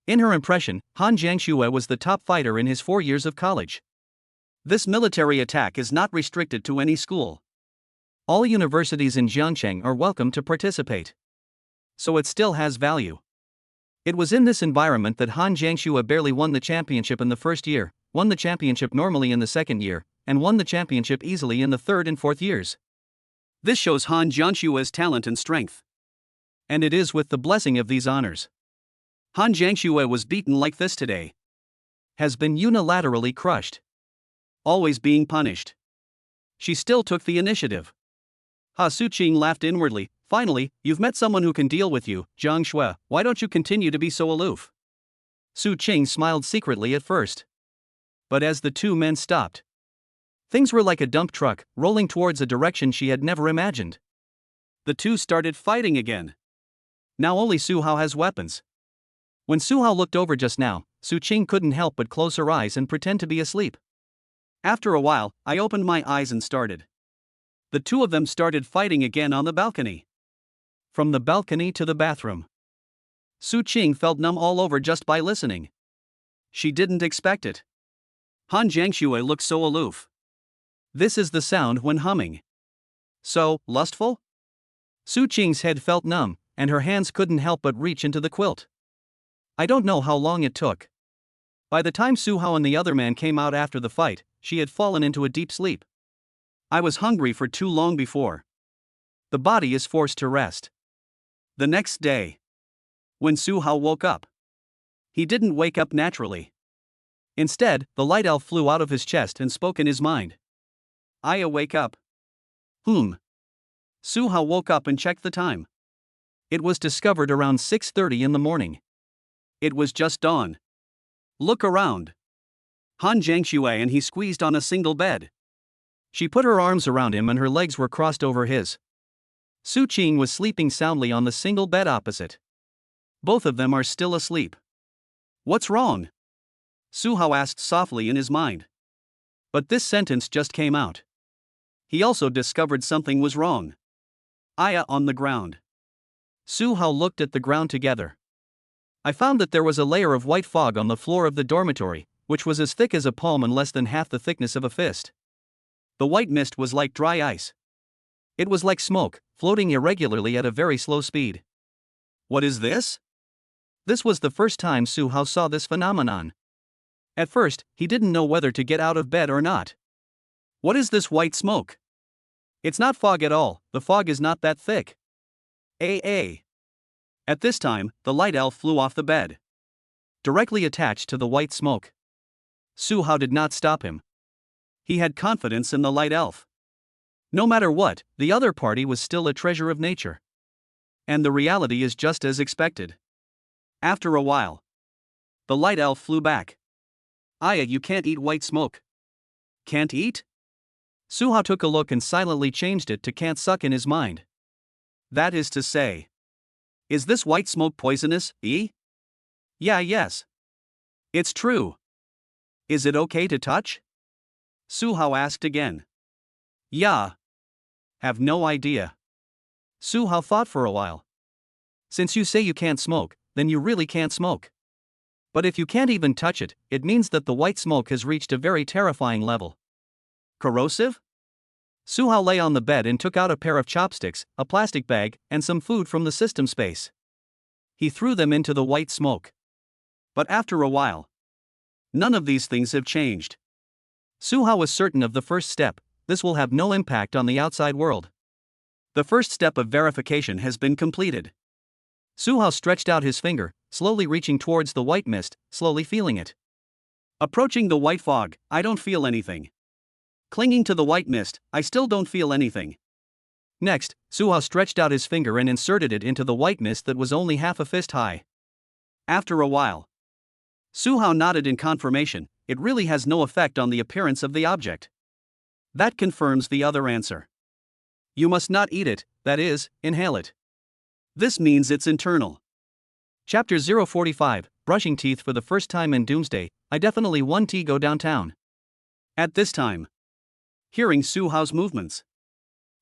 In her impression, Han Jiangxue was the top fighter in his 4 years of college. This military attack is not restricted to any school. All universities in Jiangcheng are welcome to participate. So it still has value. It was in this environment that Han Jiangxue barely won the championship in the first year, won the championship normally in the second year, and won the championship easily in the third and fourth years. This shows Han Jiangxue's talent and strength. And it is with the blessing of these honors. Han Jiangxue was beaten like this today. Has been unilaterally crushed. Always being punished. She still took the initiative. Su Qing laughed inwardly. Finally, you've met someone who can deal with you, Jiang Shui. Why don't you continue to be so aloof? Su Qing smiled secretly at first. But as the two men stopped, things were like a dump truck, rolling towards a direction she had never imagined. The two started fighting again. Now only Su Hao has weapons. When Su Hao looked over just now, Su Qing couldn't help but close her eyes and pretend to be asleep. After a while, I opened my eyes and started. The two of them started fighting again on the balcony. From the balcony to the bathroom. Su Qing felt numb all over just by listening. She didn't expect it. Han Jiangxue looked so aloof. This is the sound when humming. So, lustful? Su Qing's head felt numb, and her hands couldn't help but reach into the quilt. I don't know how long it took. By the time Su Hao and the other man came out after the fight, she had fallen into a deep sleep. I was hungry for too long before. The body is forced to rest. The next day, when Su Hao woke up, he didn't wake up naturally. Instead, the light elf flew out of his chest and spoke in his mind. I wake up. Su Hao woke up and checked the time. It was discovered around 6:30 in the morning. It was just dawn. Look around. Han Jiangxue and he squeezed on a single bed. She put her arms around him and her legs were crossed over his. Su Qing was sleeping soundly on the single bed opposite. Both of them are still asleep. What's wrong? Su Hao asked softly in his mind. But this sentence just came out. He also discovered something was wrong. Aya on the ground. Su Hao looked at the ground together. I found that there was a layer of white fog on the floor of the dormitory, which was as thick as a palm and less than half the thickness of a fist. The white mist was like dry ice. It was like smoke, floating irregularly at a very slow speed. What is this? This was the first time Su Hao saw this phenomenon. At first, he didn't know whether to get out of bed or not. What is this white smoke? It's not fog at all, the fog is not that thick. At this time, the light elf flew off the bed. Directly attached to the white smoke. Su Hao did not stop him. He had confidence in the light elf. No matter what, the other party was still a treasure of nature. And the reality is just as expected. After a while, the light elf flew back. Aya, you can't eat white smoke. Can't eat? Su Hao took a look and silently changed it to can't suck in his mind. That is to say, is this white smoke poisonous, eh? Yeah, yes. It's true. Is it okay to touch? Su Hao asked again. Yeah. Have no idea. Su Hao thought for a while. Since you say you can't smoke, then you really can't smoke. But if you can't even touch it, it means that the white smoke has reached a very terrifying level. Corrosive? Su Hao lay on the bed and took out a pair of chopsticks, a plastic bag, and some food from the system space. He threw them into the white smoke. But after a while, none of these things have changed. Su Hao was certain of the first step: this will have no impact on the outside world. The first step of verification has been completed. Su Hao stretched out his finger, slowly reaching towards the white mist, slowly feeling it. Approaching the white fog, I don't feel anything. Clinging to the white mist, I still don't feel anything. Next, Su Hao stretched out his finger and inserted it into the white mist that was only half a fist high. After a while, Su Hao nodded in confirmation. It really has no effect on the appearance of the object. That confirms the other answer. You must not eat it, that is, inhale it. This means it's internal. Chapter 045, Brushing Teeth for the First Time in Doomsday. I definitely want to go downtown. At this time, hearing Su Hao's movements,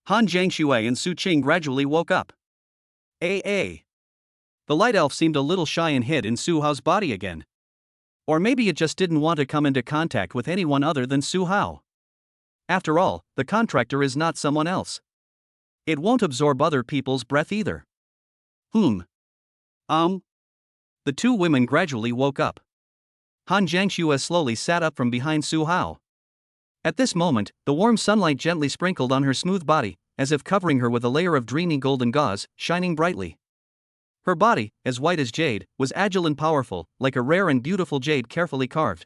Han Jiangshui and Su Qing gradually woke up. The light elf seemed a little shy and hid in Su Hao's body again. Or maybe it just didn't want to come into contact with anyone other than Su Hao. After all, the contractor is not someone else. It won't absorb other people's breath either. The two women gradually woke up. Han Jiangshui slowly sat up from behind Su Hao. At this moment, the warm sunlight gently sprinkled on her smooth body, as if covering her with a layer of dreamy golden gauze, shining brightly. Her body, as white as jade, was agile and powerful, like a rare and beautiful jade carefully carved.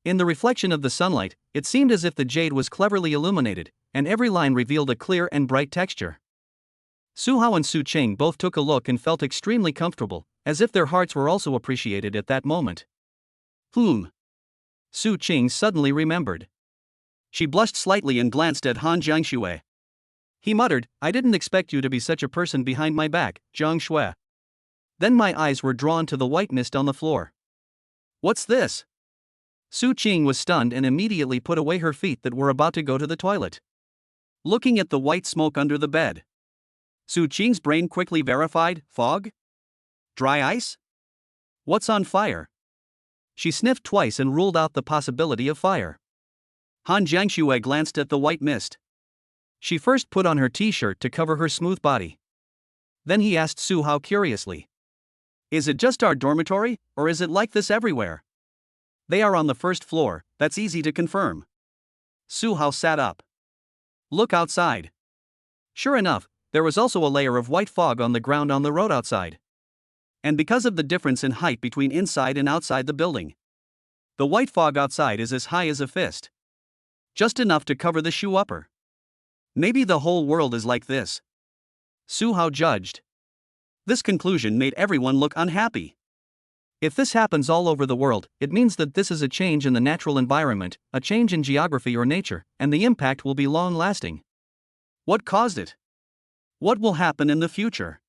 In the reflection of the sunlight, it seemed as if the jade was cleverly illuminated, and every line revealed a clear and bright texture. Su Hao and Su Qing both took a look and felt extremely comfortable, as if their hearts were also appreciated at that moment. Su Qing suddenly remembered. She blushed slightly and glanced at Han Jiangshui. He muttered, I didn't expect you to be such a person behind my back, Jiangshui. Then my eyes were drawn to the white mist on the floor. What's this? Su Qing was stunned and immediately put away her feet that were about to go to the toilet. Looking at the white smoke under the bed, Su Qing's brain quickly verified, fog? Dry ice? What's on fire? She sniffed twice and ruled out the possibility of fire. Han Jiangshui glanced at the white mist. She first put on her t-shirt to cover her smooth body. Then he asked Su Hao curiously. Is it just our dormitory, or is it like this everywhere? They are on the first floor, that's easy to confirm. Su Hao sat up. Look outside. Sure enough, there was also a layer of white fog on the ground on the road outside. And because of the difference in height between inside and outside the building, the white fog outside is as high as a fist. Just enough to cover the shoe upper. Maybe the whole world is like this. Su Hao judged. This conclusion made everyone look unhappy. If this happens all over the world, it means that this is a change in the natural environment, a change in geography or nature, and the impact will be long-lasting. What caused it? What will happen in the future?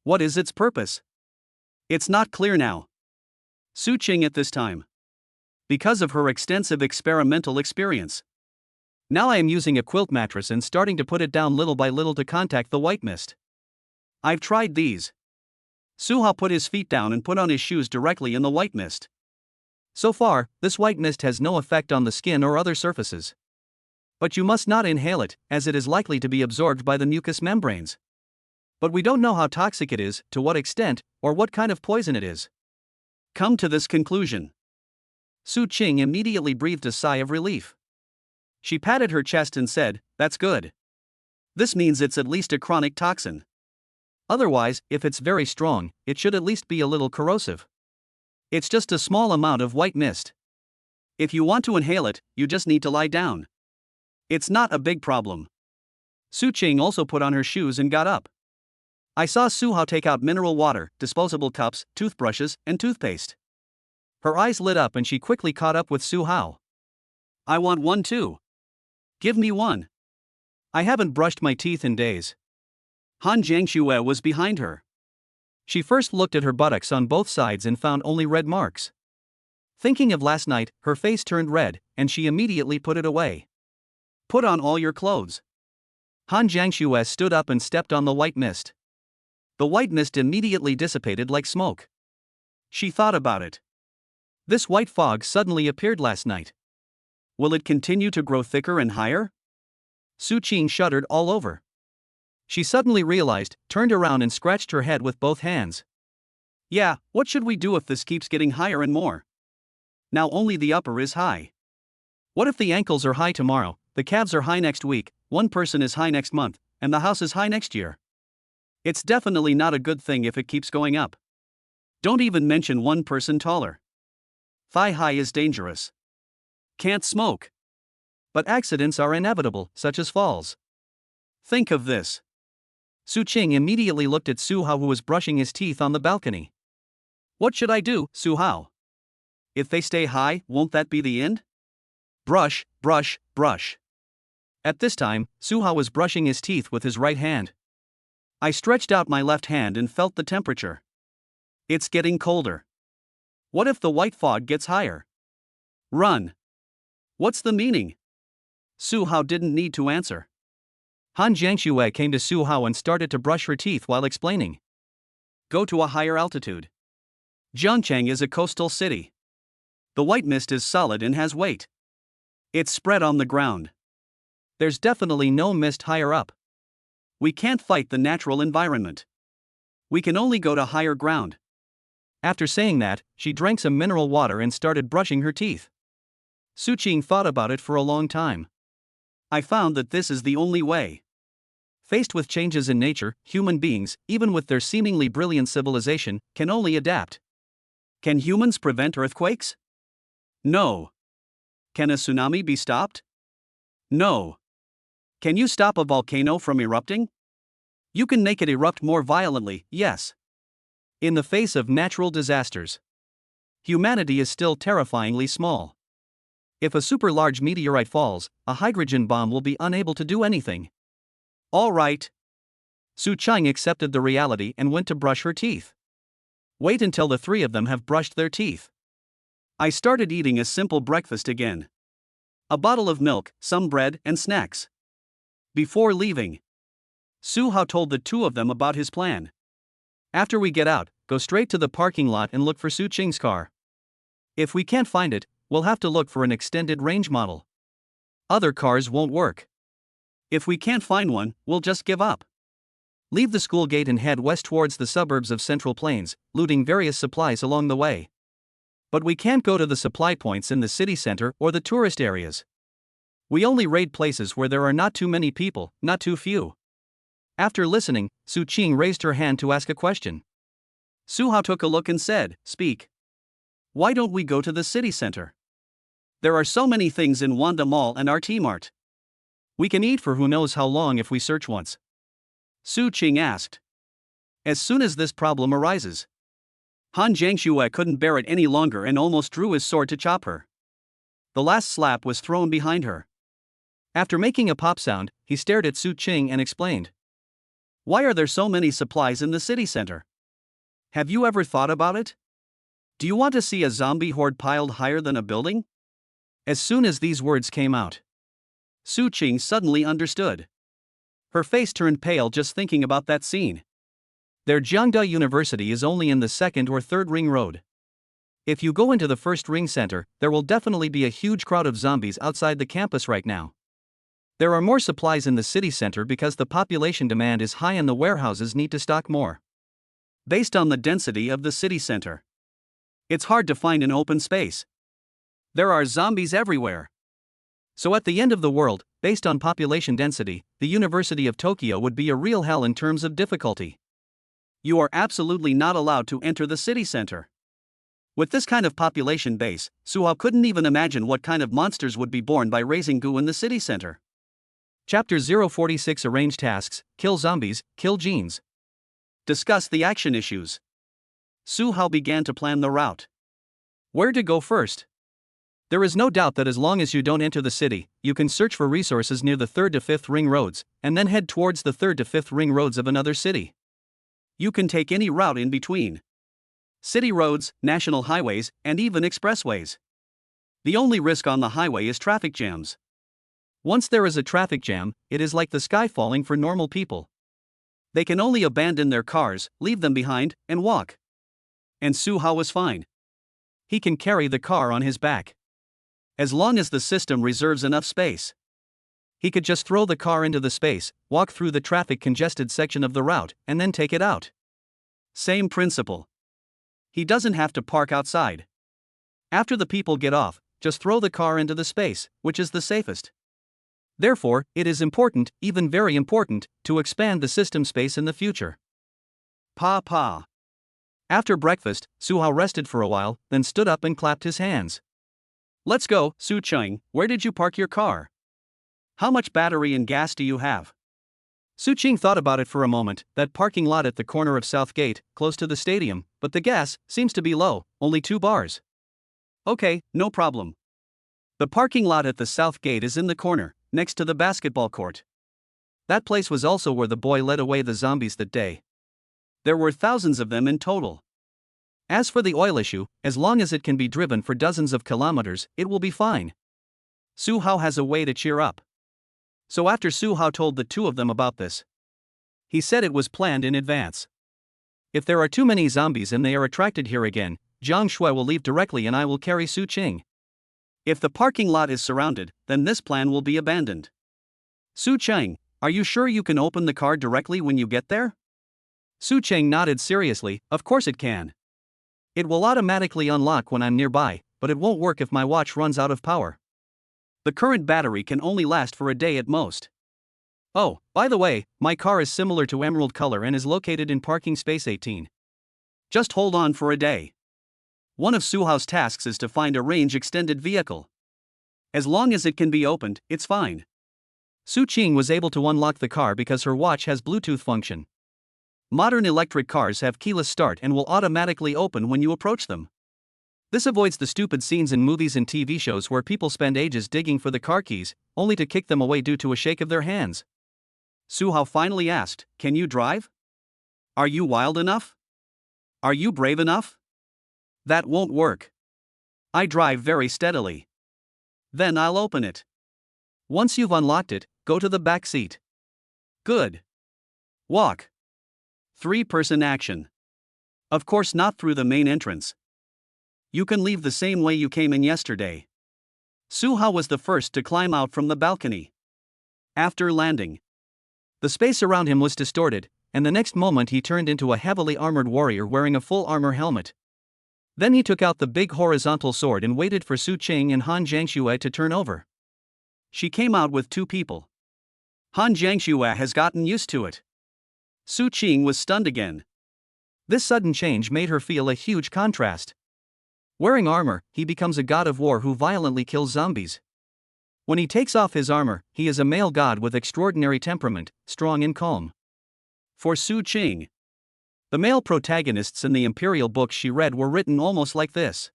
What is its purpose? It's not clear now. Su Qing at this time. Because of her extensive experimental experience. Now I am using a quilt mattress and starting to put it down little by little to contact the white mist. I've tried these. Su Hao put his feet down and put on his shoes directly in the white mist. So far, this white mist has no effect on the skin or other surfaces. But you must not inhale it, as it is likely to be absorbed by the mucous membranes. But we don't know how toxic it is, to what extent, or what kind of poison it is. Come to this conclusion. Su Qing immediately breathed a sigh of relief. She patted her chest and said, That's good. This means it's at least a chronic toxin. Otherwise, if it's very strong, it should at least be a little corrosive. It's just a small amount of white mist. If you want to inhale it, you just need to lie down. It's not a big problem. Su Qing also put on her shoes and got up. I saw Su Hao take out mineral water, disposable cups, toothbrushes, and toothpaste. Her eyes lit up and she quickly caught up with Su Hao. I want one too. Give me one. I haven't brushed my teeth in days. Han Jiangxue was behind her. She first looked at her buttocks on both sides and found only red marks. Thinking of last night, her face turned red, and she immediately put it away. Put on all your clothes. Han Jiangxue stood up and stepped on the white mist. The white mist immediately dissipated like smoke. She thought about it. This white fog suddenly appeared last night. Will it continue to grow thicker and higher? Su Qing shuddered all over. She suddenly realized, turned around and scratched her head with both hands. Yeah, what should we do if this keeps getting higher and more? Now only the upper is high. What if the ankles are high tomorrow, the calves are high next week, one person is high next month, and the house is high next year? It's definitely not a good thing if it keeps going up. Don't even mention one person taller. Thigh high is dangerous. Can't smoke. But accidents are inevitable, such as falls. Think of this. Su Qing immediately looked at Su Hao, who was brushing his teeth on the balcony. What should I do, Su Hao? If they stay high, won't that be the end? Brush, brush, brush. At this time, Su Hao was brushing his teeth with his right hand. I stretched out my left hand and felt the temperature. It's getting colder. What if the white fog gets higher? Run. What's the meaning? Su Hao didn't need to answer. Han Jiangxue came to Su Hao and started to brush her teeth while explaining. Go to a higher altitude. Zhangcheng is a coastal city. The white mist is solid and has weight. It's spread on the ground. There's definitely no mist higher up. We can't fight the natural environment. We can only go to higher ground. After saying that, she drank some mineral water and started brushing her teeth. Su Qing thought about it for a long time. I found that this is the only way. Faced with changes in nature, human beings, even with their seemingly brilliant civilization, can only adapt. Can humans prevent earthquakes? No. Can a tsunami be stopped? No. Can you stop a volcano from erupting? You can make it erupt more violently, yes. In the face of natural disasters, humanity is still terrifyingly small. If a super large meteorite falls, a hydrogen bomb will be unable to do anything. All right. Su Qing accepted the reality and went to brush her teeth. Wait until the three of them have brushed their teeth. I started eating a simple breakfast again. A bottle of milk, some bread, and snacks. Before leaving, Su Hao told the two of them about his plan. After we get out, go straight to the parking lot and look for Su Qing's car. If we can't find it, we'll have to look for an extended range model. Other cars won't work. If we can't find one, we'll just give up. Leave the school gate and head west towards the suburbs of Central Plains, looting various supplies along the way. But we can't go to the supply points in the city center or the tourist areas. We only raid places where there are not too many people, not too few. After listening, Su Qing raised her hand to ask a question. Su Hao took a look and said, "Speak. Why don't we go to the city center? There are so many things in Wanda Mall and RT Mart. We can eat for who knows how long if we search once." Su Qing asked. As soon as this problem arises. Han Jiangxue couldn't bear it any longer and almost drew his sword to chop her. The last slap was thrown behind her. After making a pop sound, he stared at Su Qing and explained. Why are there so many supplies in the city center? Have you ever thought about it? Do you want to see a zombie horde piled higher than a building? As soon as these words came out, Su Qing suddenly understood. Her face turned pale just thinking about that scene. Their Jiangda University is only in the second or third ring road. If you go into the first ring center, there will definitely be a huge crowd of zombies outside the campus right now. There are more supplies in the city center because the population demand is high and the warehouses need to stock more. Based on the density of the city center, it's hard to find an open space. There are zombies everywhere. So at the end of the world, based on population density, the University of Tokyo would be a real hell in terms of difficulty. You are absolutely not allowed to enter the city center. With this kind of population base, Suhao couldn't even imagine what kind of monsters would be born by raising goo in the city center. Chapter 046 Arrange tasks, kill zombies, kill genes. Discuss the action issues. Suhao began to plan the route. Where to go first? There is no doubt that as long as you don't enter the city, you can search for resources near the 3rd to 5th ring roads, and then head towards the 3rd to 5th ring roads of another city. You can take any route in between. City roads, national highways, and even expressways. The only risk on the highway is traffic jams. Once there is a traffic jam, it is like the sky falling for normal people. They can only abandon their cars, leave them behind, and walk. And Suhao was fine. He can carry the car on his back. As long as the system reserves enough space. He could just throw the car into the space, walk through the traffic congested section of the route, and then take it out. Same principle. He doesn't have to park outside. After the people get off, just throw the car into the space, which is the safest. Therefore, it is important, even very important, to expand the system space in the future. Pa. After breakfast, Suhao rested for a while, then stood up and clapped his hands. Let's go, Su Cheng. Where did you park your car? How much battery and gas do you have? Su Cheng thought about it for a moment, that parking lot at the corner of South Gate, close to the stadium, but the gas seems to be low, only 2 bars. Okay, no problem. The parking lot at the South Gate is in the corner, next to the basketball court. That place was also where the boy led away the zombies that day. There were thousands of them in total. As for the oil issue, as long as it can be driven for dozens of kilometers, it will be fine. Suhao has a way to cheer up. So after Suhao told the two of them about this, he said it was planned in advance. If there are too many zombies and they are attracted here again, Jiang Shui will leave directly and I will carry Su Cheng. If the parking lot is surrounded, then this plan will be abandoned. Su Cheng, are you sure you can open the car directly when you get there? Su Cheng nodded seriously. Of course it can. It will automatically unlock when I'm nearby, but it won't work if my watch runs out of power. The current battery can only last for a day at most. Oh, by the way, my car is similar to emerald color and is located in parking space 18. Just hold on for a day. One of Suhao's tasks is to find a range-extended vehicle. As long as it can be opened, it's fine. Su Cheng was able to unlock the car because her watch has Bluetooth function. Modern electric cars have keyless start and will automatically open when you approach them. This avoids the stupid scenes in movies and TV shows where people spend ages digging for the car keys, only to kick them away due to a shake of their hands. Suhao finally asked, "Can you drive? Are you wild enough? Are you brave enough?" "That won't work. I drive very steadily." "Then I'll open it." "Once you've unlocked it, go to the back seat." "Good. Walk." 3-person action. Of course, not through the main entrance. You can leave the same way you came in yesterday. Suhao was the first to climb out from the balcony. After landing, the space around him was distorted, and the next moment he turned into a heavily armored warrior wearing a full armor helmet. Then he took out the big horizontal sword and waited for Su Cheng and Han Jiangxue to turn over. She came out with 2 people. Han Jiangxue has gotten used to it. Su Cheng was stunned again. This sudden change made her feel a huge contrast. Wearing armor, he becomes a god of war who violently kills zombies. When he takes off his armor, he is a male god with extraordinary temperament, strong and calm. For Su Cheng, the male protagonists in the imperial books she read were written almost like this.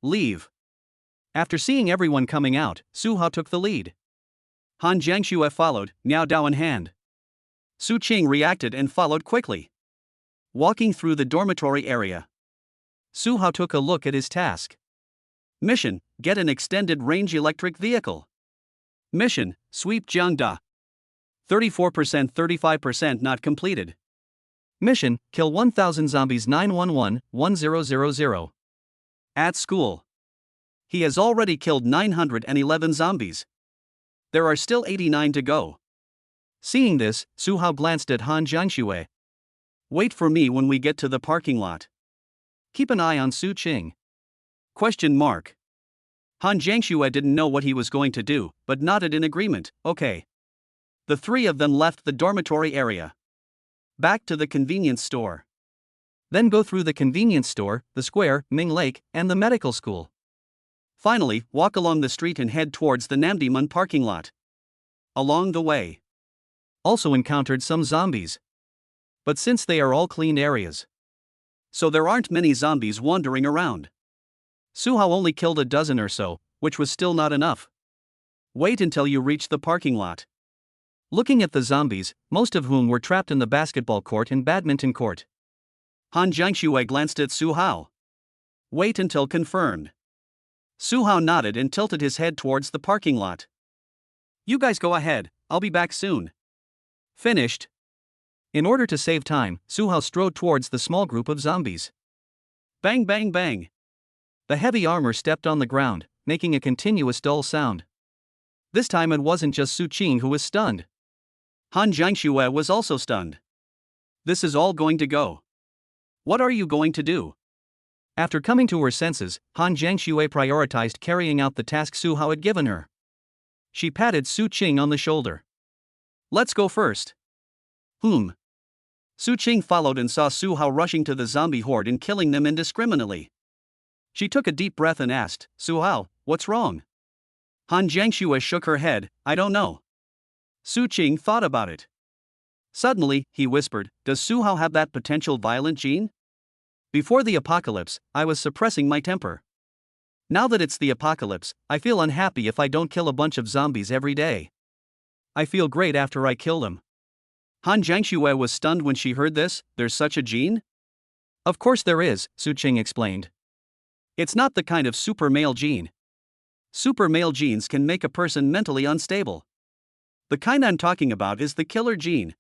Leave. After seeing everyone coming out, Suhao took the lead. Han Jiangxue followed, Miao Dao in hand. Su Cheng reacted and followed quickly. Walking through the dormitory area, Suhao took a look at his task. Mission: get an extended range electric vehicle. Mission: sweep Jiangda. 34%, 35% not completed. Mission: kill 1000 zombies 911-1000. At school, he has already killed 911 zombies. There are still 89 to go. Seeing this, Suhao glanced at Han Jiangxue. Wait for me when we get to the parking lot. Keep an eye on Su Cheng. Question mark. Han Jiangxue didn't know what he was going to do, but nodded in agreement. Okay. The 3 of them left the dormitory area. Back to the convenience store. Then go through the convenience store, the square, Ming Lake, and the medical school. Finally, walk along the street and head towards the Namdaemun parking lot. Along the way, Also encountered some zombies. But since they are all cleaned areas, so there aren't many zombies wandering around. Suhao only killed a dozen or so, which was still not enough. Wait until you reach the parking lot. Looking at the zombies, most of whom were trapped in the basketball court and badminton court, Han Jiangxue glanced at Su Hao. Wait until confirmed. Su Hao nodded and tilted his head towards the parking lot. You guys go ahead, I'll be back soon. Finished. In order to save time, Suhao strode towards the small group of zombies. Bang bang bang. The heavy armor stepped on the ground, making a continuous dull sound. This time it wasn't just Su Qing who was stunned. Han Jiangxue was also stunned. This is all going to go. What are you going to do? After coming to her senses, Han Jiangxue prioritized carrying out the task Su Hao had given her. She patted Su Qing on the shoulder. Let's go first. Su Qing followed and saw Su Hao rushing to the zombie horde and killing them indiscriminately. She took a deep breath and asked, Su Hao, what's wrong? Han Jiangxue shook her head, I don't know. Su Qing thought about it. Suddenly, he whispered, does Su Hao have that potential violent gene? Before the apocalypse, I was suppressing my temper. Now that it's the apocalypse, I feel unhappy if I don't kill a bunch of zombies every day. I feel great after I kill them. Han Jiangxue was stunned when she heard this. There's such a gene? Of course there is, Su Qing explained. It's not the kind of super male gene. Super male genes can make a person mentally unstable. The kind I'm talking about is the killer gene.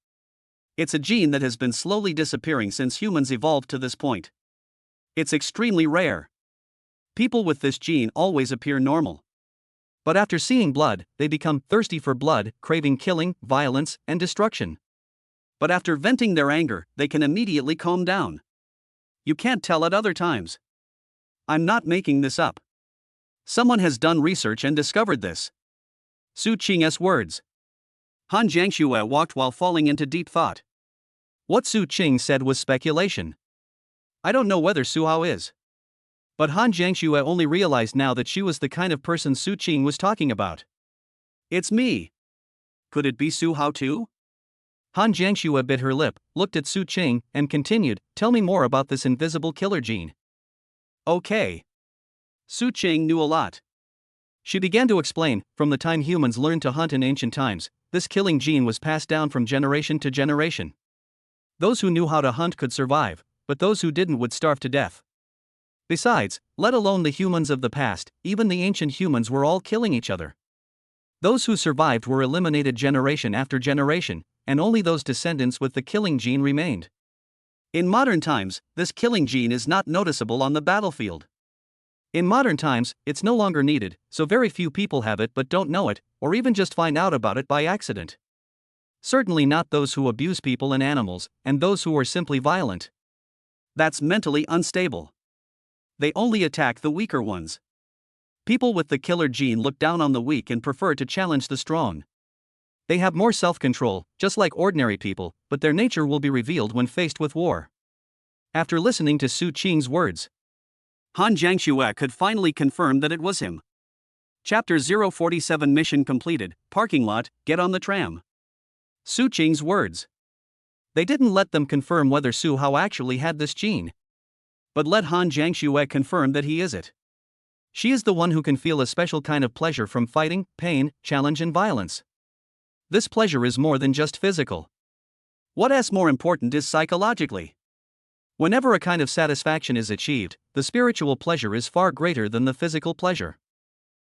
It's a gene that has been slowly disappearing since humans evolved to this point. It's extremely rare. People with this gene always appear normal. But after seeing blood, they become thirsty for blood, craving killing, violence, and destruction. But after venting their anger, they can immediately calm down. You can't tell at other times. I'm not making this up. Someone has done research and discovered this. Su Qing's words. Han Jiangxue walked while falling into deep thought. What Su Qing said was speculation. I don't know whether Su Hao is. But Han Jiangxue only realized now that she was the kind of person Su Qing was talking about. It's me. Could it be Su Hao too? Han Jiangxue bit her lip, looked at Su Qing, and continued, tell me more about this invisible killer gene. Okay. Su Qing knew a lot. She began to explain, from the time humans learned to hunt in ancient times, this killing gene was passed down from generation to generation. Those who knew how to hunt could survive, but those who didn't would starve to death. Besides, let alone the humans of the past, even the ancient humans were all killing each other. Those who survived were eliminated generation after generation, and only those descendants with the killing gene remained. In modern times, this killing gene is not noticeable on the battlefield. In modern times, it's no longer needed, so very few people have it but don't know it, or even just find out about it by accident. Certainly not those who abuse people and animals, and those who are simply violent. That's mentally unstable. They only attack the weaker ones. People with the killer gene look down on the weak and prefer to challenge the strong. They have more self-control, just like ordinary people, but their nature will be revealed when faced with war. After listening to Su Qing's words, Han Jiangxue could finally confirm that it was him. Chapter 047 Mission completed, parking lot, get on the tram. Su Qing's words. They didn't let them confirm whether Su Hao actually had this gene, but let Han Jiangxue confirm that he is it. She is the one who can feel a special kind of pleasure from fighting, pain, challenge and violence. This pleasure is more than just physical. What is more important is psychologically. Whenever a kind of satisfaction is achieved, the spiritual pleasure is far greater than the physical pleasure.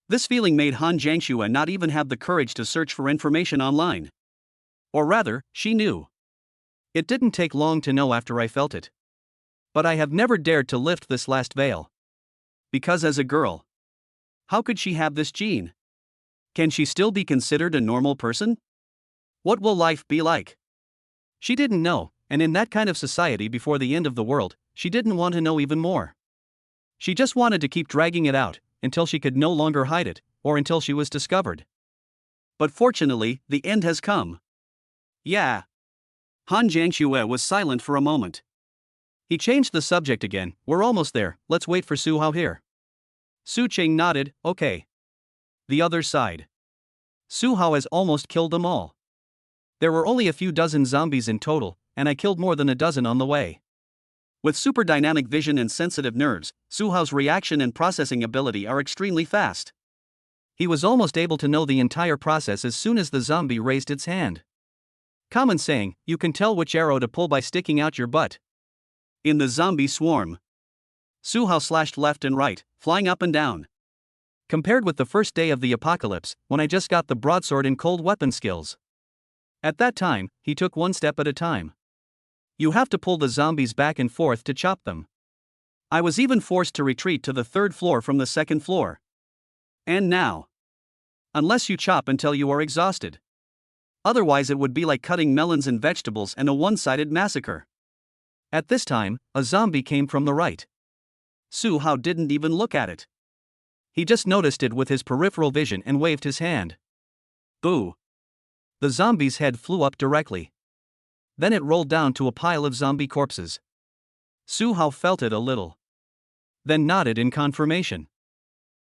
This feeling made Han Jiangxue not even have the courage to search for information online. Or rather, she knew. It didn't take long to know after I felt it. But I have never dared to lift this last veil. Because as a girl, how could she have this gene? Can she still be considered a normal person? What will life be like? She didn't know, and in that kind of society before the end of the world, she didn't want to know even more. She just wanted to keep dragging it out, until she could no longer hide it, or until she was discovered. But fortunately, the end has come. Yeah. Han Jiangxue was silent for a moment. He changed the subject again. We're almost there, let's wait for Su Hao here. Su Qing nodded, okay. The other side. Su Hao has almost killed them all. There were only a few dozen zombies in total, and I killed more than a dozen on the way. With super dynamic vision and sensitive nerves, Su Hao's reaction and processing ability are extremely fast. He was almost able to know the entire process as soon as the zombie raised its hand. Common saying, you can tell which arrow to pull by sticking out your butt. In the zombie swarm, Su Hao slashed left and right, flying up and down. Compared with the first day of the apocalypse, when I just got the broadsword and cold weapon skills. At that time, he took one step at a time. You have to pull the zombies back and forth to chop them. I was even forced to retreat to the third floor from the second floor. And now, unless you chop until you are exhausted. Otherwise it would be like cutting melons and vegetables and a one-sided massacre. At this time, a zombie came from the right. Su Hao didn't even look at it. He just noticed it with his peripheral vision and waved his hand. Boo! The zombie's head flew up directly. Then it rolled down to a pile of zombie corpses. Su Hao felt it a little. Then nodded in confirmation.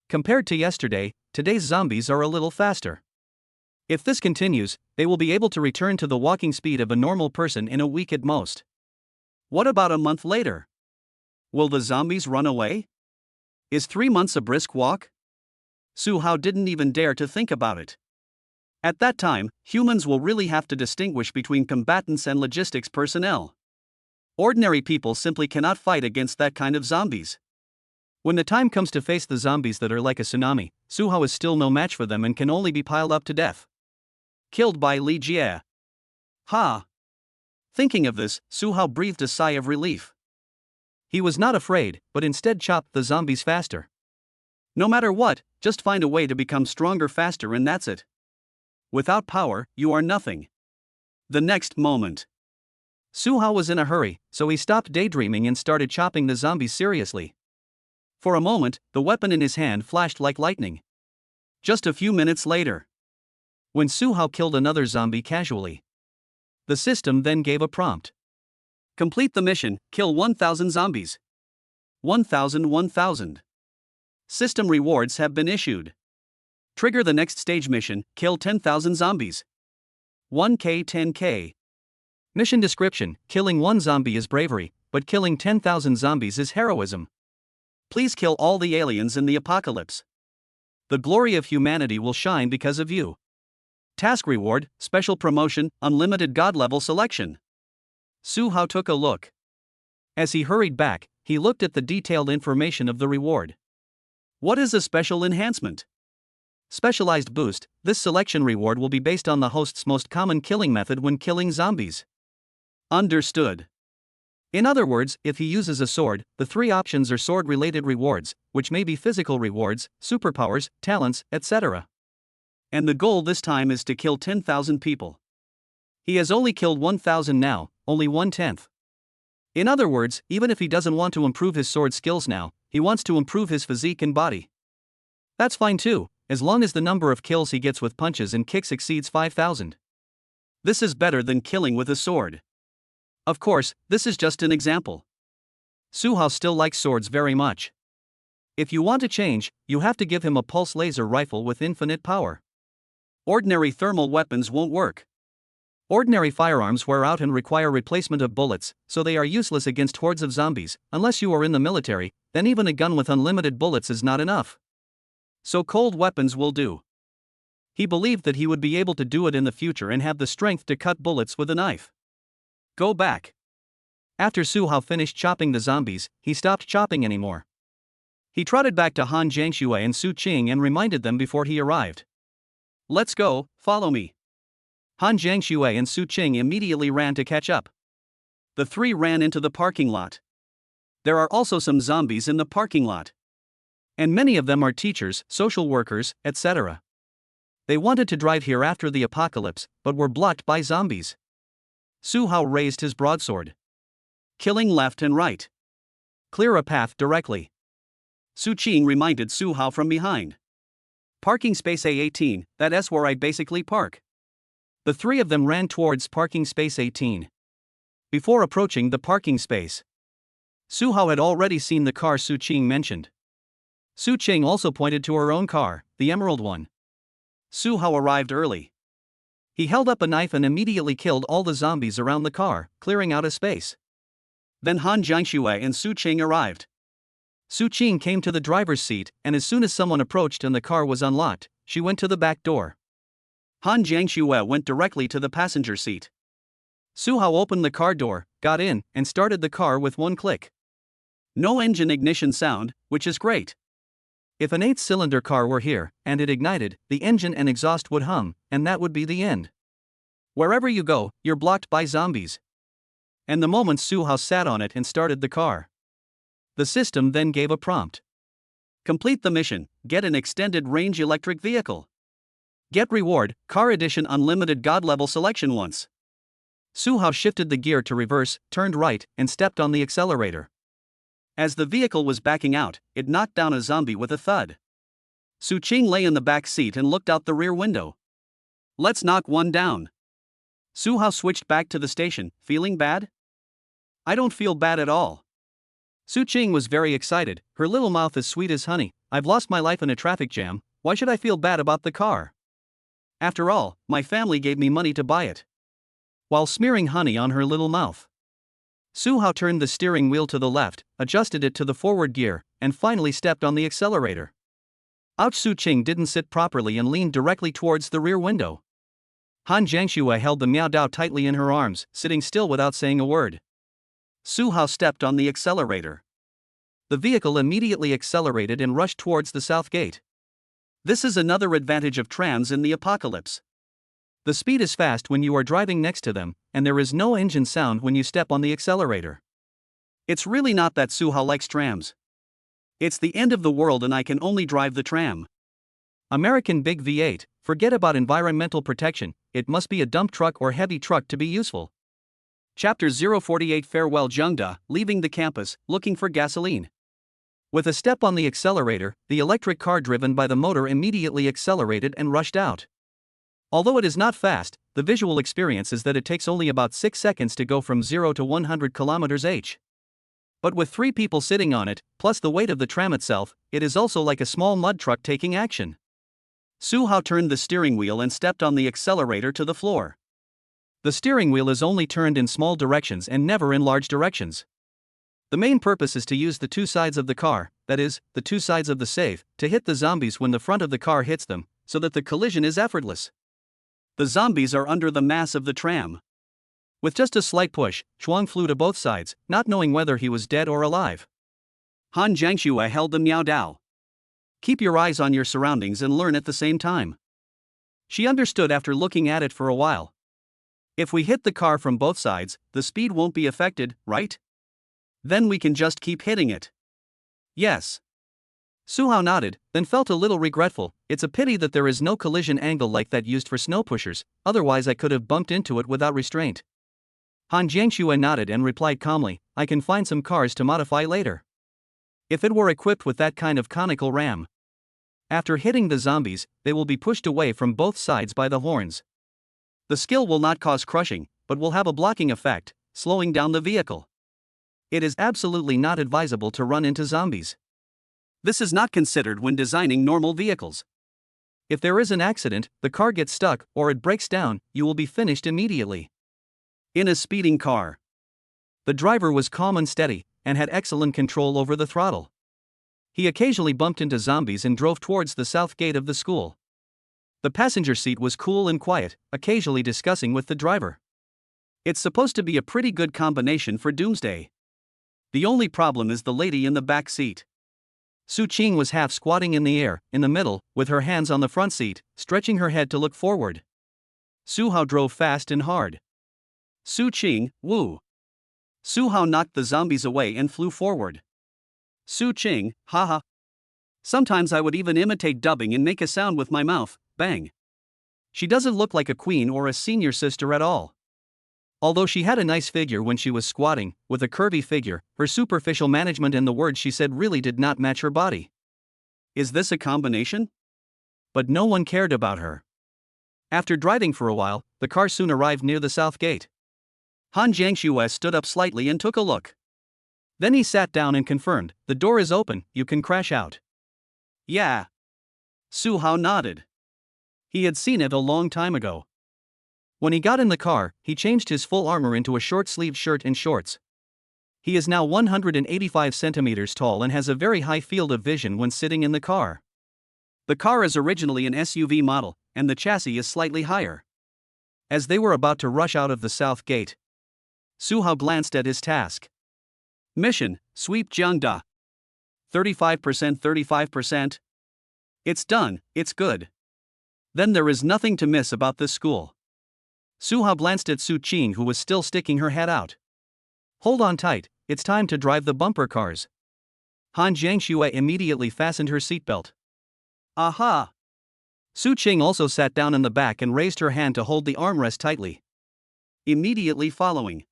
Compared to yesterday, today's zombies are a little faster. If this continues, they will be able to return to the walking speed of a normal person in a week at most. What about a month later? Will the zombies run away? Is 3 months a brisk walk? Su Hao didn't even dare to think about it. At that time, humans will really have to distinguish between combatants and logistics personnel. Ordinary people simply cannot fight against that kind of zombies. When the time comes to face the zombies that are like a tsunami, Su Hao is still no match for them and can only be piled up to death. Killed by Li Jie. Ha! Thinking of this, Su Hao breathed a sigh of relief. He was not afraid, but instead chopped the zombies faster. No matter what, just find a way to become stronger faster and that's it. Without power, you are nothing. The next moment, Su Hao was in a hurry, so he stopped daydreaming and started chopping the zombies seriously. For a moment, the weapon in his hand flashed like lightning. Just a few minutes later, when Su Hao killed another zombie casually, the system then gave a prompt. Complete the mission, kill 1,000 zombies. 1,000. System rewards have been issued. Trigger the next stage mission, kill 10,000 zombies. 1K 10K. Mission description, killing one zombie is bravery, but killing 10,000 zombies is heroism. Please kill all the aliens in the apocalypse. The glory of humanity will shine because of you. Task reward, special promotion, unlimited god level selection. Su Hao took a look. As he hurried back, he looked at the detailed information of the reward. What is a special enhancement? Specialized boost, this selection reward will be based on the host's most common killing method when killing zombies. Understood. In other words, if he uses a sword, the 3 options are sword-related rewards, which may be physical rewards, superpowers, talents, etc. And the goal this time is to kill 10,000 people. He has only killed 1,000 now, only 1/10. In other words, even if he doesn't want to improve his sword skills now, he wants to improve his physique and body. That's fine too, as long as the number of kills he gets with punches and kicks exceeds 5,000. This is better than killing with a sword. Of course, this is just an example. Su Hao still likes swords very much. If you want to change, you have to give him a pulse laser rifle with infinite power. Ordinary thermal weapons won't work. Ordinary firearms wear out and require replacement of bullets, so they are useless against hordes of zombies. Unless you are in the military, then even a gun with unlimited bullets is not enough. So cold weapons will do. He believed that he would be able to do it in the future and have the strength to cut bullets with a knife. Go back. After Su Hao finished chopping the zombies, he stopped chopping anymore. He trotted back to Han Jiangxue and Su Qing and reminded them before he arrived. Let's go, follow me. Han Jiangxue and Su Qing immediately ran to catch up. The 3 ran into the parking lot. There are also some zombies in the parking lot. And many of them are teachers, social workers, etc. They wanted to drive here after the apocalypse, but were blocked by zombies. Su Hao raised his broadsword. Killing left and right. Clear a path directly. Su Qing reminded Su Hao from behind. Parking space A18, that's where I basically park. The 3 of them ran towards parking space 18. Before approaching the parking space, Su Hao had already seen the car Su Qing mentioned. Su Qing also pointed to her own car, the emerald one. Su Hao arrived early. He held up a knife and immediately killed all the zombies around the car, clearing out a space. Then Han Jiangxue and Su Qing arrived. Su Qing came to the driver's seat, and as soon as someone approached and the car was unlocked, she went to the back door. Han Jiangxue went directly to the passenger seat. Su Hao opened the car door, got in, and started the car with one click. No engine ignition sound, which is great. If an 8-cylinder car were here, and it ignited, the engine and exhaust would hum, and that would be the end. Wherever you go, you're blocked by zombies. And the moment Su Hao sat on it and started the car, the system then gave a prompt. Complete the mission, get an extended range electric vehicle. Get reward, car edition unlimited god level selection once. Su Hao shifted the gear to reverse, turned right, and stepped on the accelerator. As the vehicle was backing out, it knocked down a zombie with a thud. Su Qing lay in the back seat and looked out the rear window. Let's knock one down. Su Hao switched back to the station, feeling bad? I don't feel bad at all. Su Qing was very excited, her little mouth as sweet as honey. I've lost my life in a traffic jam, why should I feel bad about the car? After all, my family gave me money to buy it. While smearing honey on her little mouth, Su Hao turned the steering wheel to the left, adjusted it to the forward gear, and finally stepped on the accelerator. Ouch! Su Qing didn't sit properly and leaned directly towards the rear window. Han Jiangxue held the Miao Dao tightly in her arms, sitting still without saying a word. Su Hao stepped on the accelerator. The vehicle immediately accelerated and rushed towards the south gate. This is another advantage of trams in the apocalypse. The speed is fast when you are driving next to them, and there is no engine sound when you step on the accelerator. It's really not that Su Hao likes trams. It's the end of the world and I can only drive the tram. American Big V8, forget about environmental protection, it must be a dump truck or heavy truck to be useful. Chapter 048 Farewell Zhengda, leaving the campus, looking for gasoline. With a step on the accelerator, the electric car driven by the motor immediately accelerated and rushed out. Although it is not fast, the visual experience is that it takes only about 6 seconds to go from 0 to 100 km/h. But with 3 people sitting on it, plus the weight of the tram itself, it is also like a small mud truck taking action. Su Hao turned the steering wheel and stepped on the accelerator to the floor. The steering wheel is only turned in small directions and never in large directions. The main purpose is to use the 2 sides of the car, that is, the 2 sides of the safe, to hit the zombies when the front of the car hits them, so that the collision is effortless. The zombies are under the mass of the tram. With just a slight push, Chuang flew to both sides, not knowing whether he was dead or alive. Han Jiangxue held the Miao Dao. Keep your eyes on your surroundings and learn at the same time. She understood after looking at it for a while. If we hit the car from both sides, the speed won't be affected, right? Then we can just keep hitting it. Yes. Su Hao nodded, then felt a little regretful. It's a pity that there is no collision angle like that used for snow pushers, otherwise I could have bumped into it without restraint. Han Jiangxue nodded and replied calmly, I can find some cars to modify later. If it were equipped with that kind of conical ram. After hitting the zombies, they will be pushed away from both sides by the horns. The skill will not cause crushing, but will have a blocking effect, slowing down the vehicle. It is absolutely not advisable to run into zombies. This is not considered when designing normal vehicles. If there is an accident, the car gets stuck, or it breaks down, you will be finished immediately. In a speeding car, the driver was calm and steady, and had excellent control over the throttle. He occasionally bumped into zombies and drove towards the south gate of the school. The passenger seat was cool and quiet, occasionally discussing with the driver. It's supposed to be a pretty good combination for doomsday. The only problem is the lady in the back seat. Su Qing was half squatting in the air, in the middle, with her hands on the front seat, stretching her head to look forward. Su Hao drove fast and hard. Su Qing, woo. Su Hao knocked the zombies away and flew forward. Su Qing, haha. Sometimes I would even imitate dubbing and make a sound with my mouth, bang. She doesn't look like a queen or a senior sister at all. Although she had a nice figure when she was squatting, with a curvy figure, her superficial management and the words she said really did not match her body. Is this a combination? But no one cared about her. After driving for a while, the car soon arrived near the south gate. Han Jiangxue stood up slightly and took a look. Then he sat down and confirmed, "The door is open, you can crash out." Yeah. Su Hao nodded. He had seen it a long time ago. When he got in the car, he changed his full armor into a short-sleeved shirt and shorts. He is now 185 centimeters tall and has a very high field of vision when sitting in the car. The car is originally an SUV model, and the chassis is slightly higher. As they were about to rush out of the south gate, Su Hao glanced at his task. Mission, sweep Jiangda. 35%, 35%. It's done, it's good. Then there is nothing to miss about this school. Su Hao glanced at Su Qing, who was still sticking her head out. "Hold on tight, it's time to drive the bumper cars." Han Jiangxue immediately fastened her seatbelt. Aha! Su Qing also sat down in the back and raised her hand to hold the armrest tightly. Immediately following,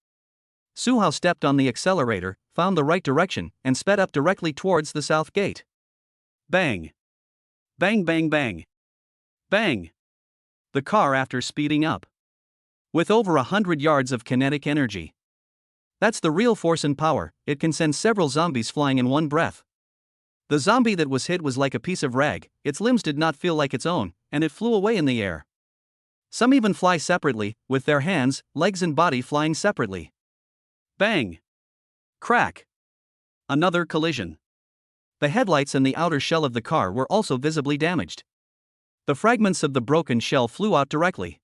Su Hao stepped on the accelerator, found the right direction, and sped up directly towards the south gate. Bang! Bang bang bang! Bang! The car after speeding up. With over 100 yards of kinetic energy. That's the real force and power, it can send several zombies flying in one breath. The zombie that was hit was like a piece of rag, its limbs did not feel like its own, and it flew away in the air. Some even fly separately, with their hands, legs and body flying separately. Bang! Crack! Another collision. The headlights and the outer shell of the car were also visibly damaged. The fragments of the broken shell flew out directly.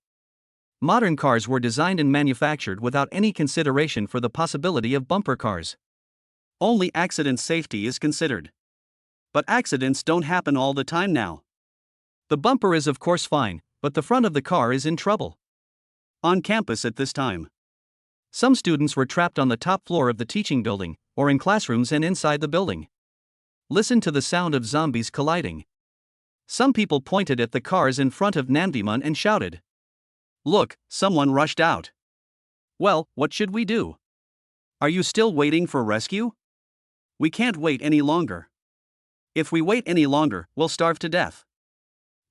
Modern cars were designed and manufactured without any consideration for the possibility of bumper cars. Only accident safety is considered. But accidents don't happen all the time now. The bumper is of course fine, but the front of the car is in trouble. On campus at this time, some students were trapped on the top floor of the teaching building, or in classrooms and inside the building. Listen to the sound of zombies colliding. Some people pointed at the cars in front of Nandiman and shouted, "Look, someone rushed out." Well, what should we do? Are you still waiting for rescue? We can't wait any longer. If we wait any longer, we'll starve to death.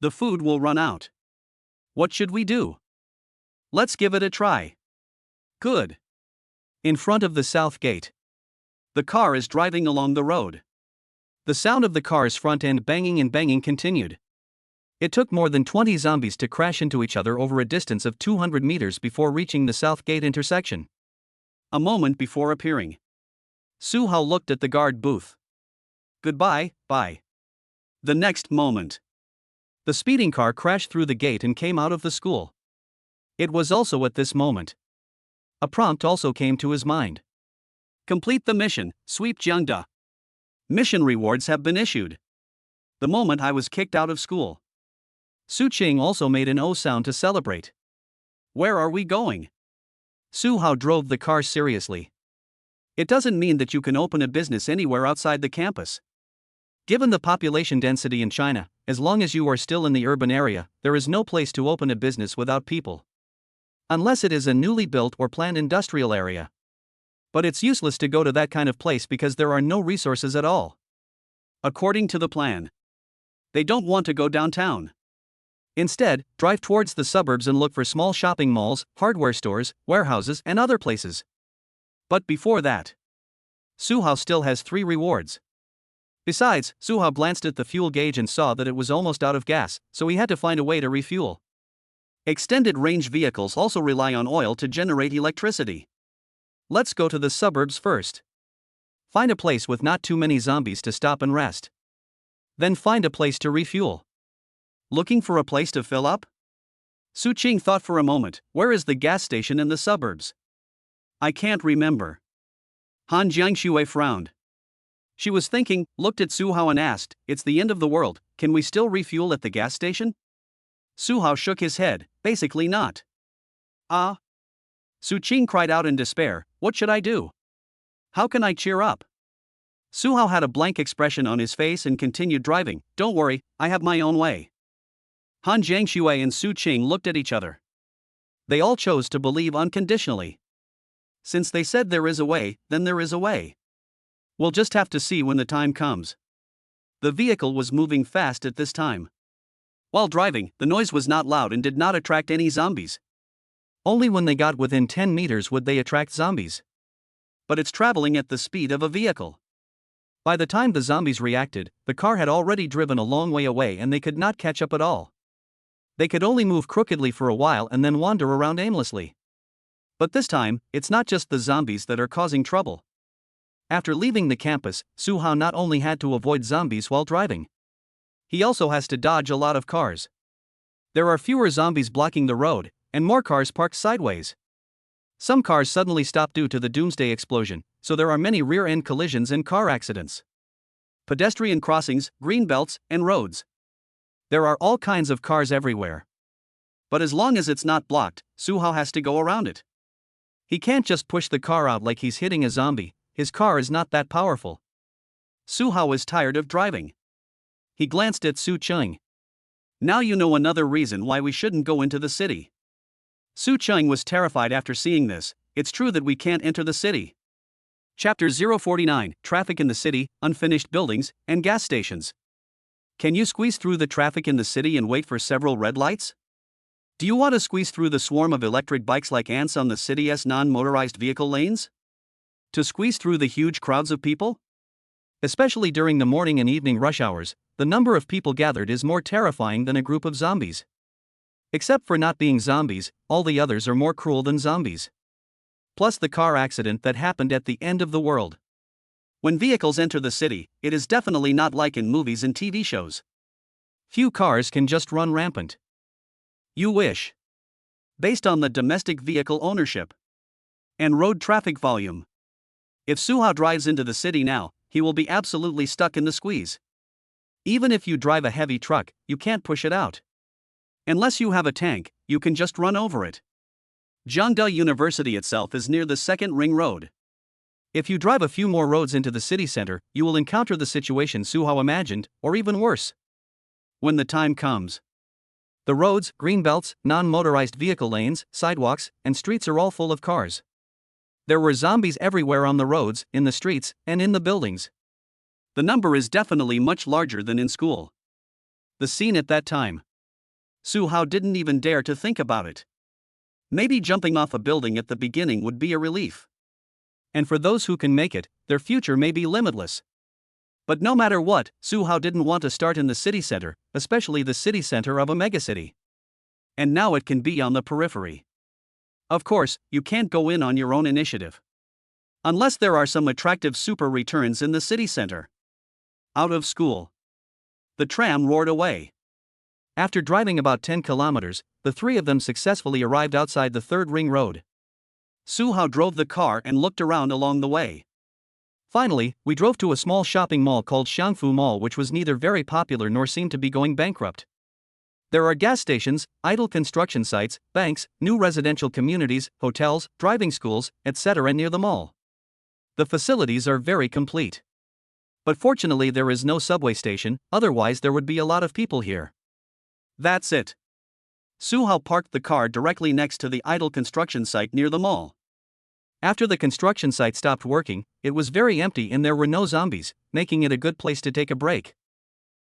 The food will run out. What should we do? Let's give it a try. Good. In front of the south gate, the car is driving along the road. The sound of the car's front end banging and banging continued. It took more than 20 zombies to crash into each other over a distance of 200 meters before reaching the south gate intersection. A moment before appearing, Su Hao looked at the guard booth. Goodbye, bye. The next moment, the speeding car crashed through the gate and came out of the school. It was also at this moment a prompt also came to his mind. Complete the mission, sweep Jiangda. Mission rewards have been issued. The moment I was kicked out of school. Su Qing also made an O sound to celebrate. Where are we going? Su Hao drove the car seriously. It doesn't mean that you can open a business anywhere outside the campus. Given the population density in China, as long as you are still in the urban area, there is no place to open a business without people. Unless it is a newly built or planned industrial area. But it's useless to go to that kind of place because there are no resources at all. According to the plan, they don't want to go downtown. Instead, drive towards the suburbs and look for small shopping malls, hardware stores, warehouses, and other places. But before that, Su Hao still has 3 rewards. Besides, Su Hao glanced at the fuel gauge and saw that it was almost out of gas, so he had to find a way to refuel. Extended range vehicles also rely on oil to generate electricity. Let's go to the suburbs first. Find a place with not too many zombies to stop and rest. Then find a place to refuel. Looking for a place to fill up? Su Qing thought for a moment, where is the gas station in the suburbs? I can't remember. Han Jiangxue frowned. She was thinking, looked at Su Hao and asked, it's the end of the world, can we still refuel at the gas station? Su Hao shook his head, basically not. Ah. Su Qing cried out in despair, what should I do? How can I cheer up? Su Hao had a blank expression on his face and continued driving, don't worry, I have my own way. Han Jiangxue and Su Qing looked at each other. They all chose to believe unconditionally. Since they said there is a way, then there is a way. We'll just have to see when the time comes. The vehicle was moving fast at this time. While driving, the noise was not loud and did not attract any zombies. Only when they got within 10 meters would they attract zombies. but it's traveling at the speed of a vehicle. By the time the zombies reacted, the car had already driven a long way away and they could not catch up at all. They could only move crookedly for a while and then wander around aimlessly. But this time, it's not just the zombies that are causing trouble. After leaving the campus, Suhao not only had to avoid zombies while driving, he also has to dodge a lot of cars. There are fewer zombies blocking the road, and more cars parked sideways. Some cars suddenly stop due to the doomsday explosion, so there are many rear-end collisions and car accidents. Pedestrian crossings, green belts, and roads. There are all kinds of cars everywhere. But as long as it's not blocked, Suhao has to go around it. He can't just push the car out like he's hitting a zombie, his car is not that powerful. Suhao is tired of driving. He glanced at Su Cheng. Now you know another reason why we shouldn't go into the city. Su Cheng was terrified after seeing this. It's true that we can't enter the city. Chapter 049, Traffic in the City, Unfinished Buildings, and Gas Stations. Can you squeeze through the traffic in the city and wait for several red lights? Do you want to squeeze through the swarm of electric bikes like ants on the city's non-motorized vehicle lanes? To squeeze through the huge crowds of people? Especially during the morning and evening rush hours, the number of people gathered is more terrifying than a group of zombies. Except for not being zombies, all the others are more cruel than zombies. Plus the car accident that happened at the end of the world. When vehicles enter the city, it is definitely not like in movies and TV shows. Few cars can just run rampant. You wish. Based on the domestic vehicle ownership and road traffic volume. If Suhao drives into the city now, he will be absolutely stuck in the squeeze. Even if you drive a heavy truck, you can't push it out. Unless you have a tank, you can just run over it. Jiangda University itself is near the second ring road. If you drive a few more roads into the city center, you will encounter the situation Suhao imagined, or even worse. When the time comes. The roads, green belts, non-motorized vehicle lanes, sidewalks, and streets are all full of cars. There were zombies everywhere on the roads, in the streets, and in the buildings. The number is definitely much larger than in school. The scene at that time. Suhao didn't even dare to think about it. Maybe jumping off a building at the beginning would be a relief. And for those who can make it, their future may be limitless. But no matter what, Suhao didn't want to start in the city center, especially the city center of a megacity. And now it can be on the periphery. Of course, you can't go in on your own initiative. Unless there are some attractive super returns in the city center. Out of school. The tram roared away. After driving about 10 kilometers, the three of them successfully arrived outside the third ring road. Suhao drove the car and looked around along the way. Finally, we drove to a small shopping mall called Xiangfu Mall, which was neither very popular nor seemed to be going bankrupt. There are gas stations, idle construction sites, banks, new residential communities, hotels, driving schools, etc. near the mall. The facilities are very complete. But fortunately there is no subway station, otherwise there would be a lot of people here. That's it. Suhao parked the car directly next to the idle construction site near the mall. After the construction site stopped working, it was very empty and there were no zombies, making it a good place to take a break.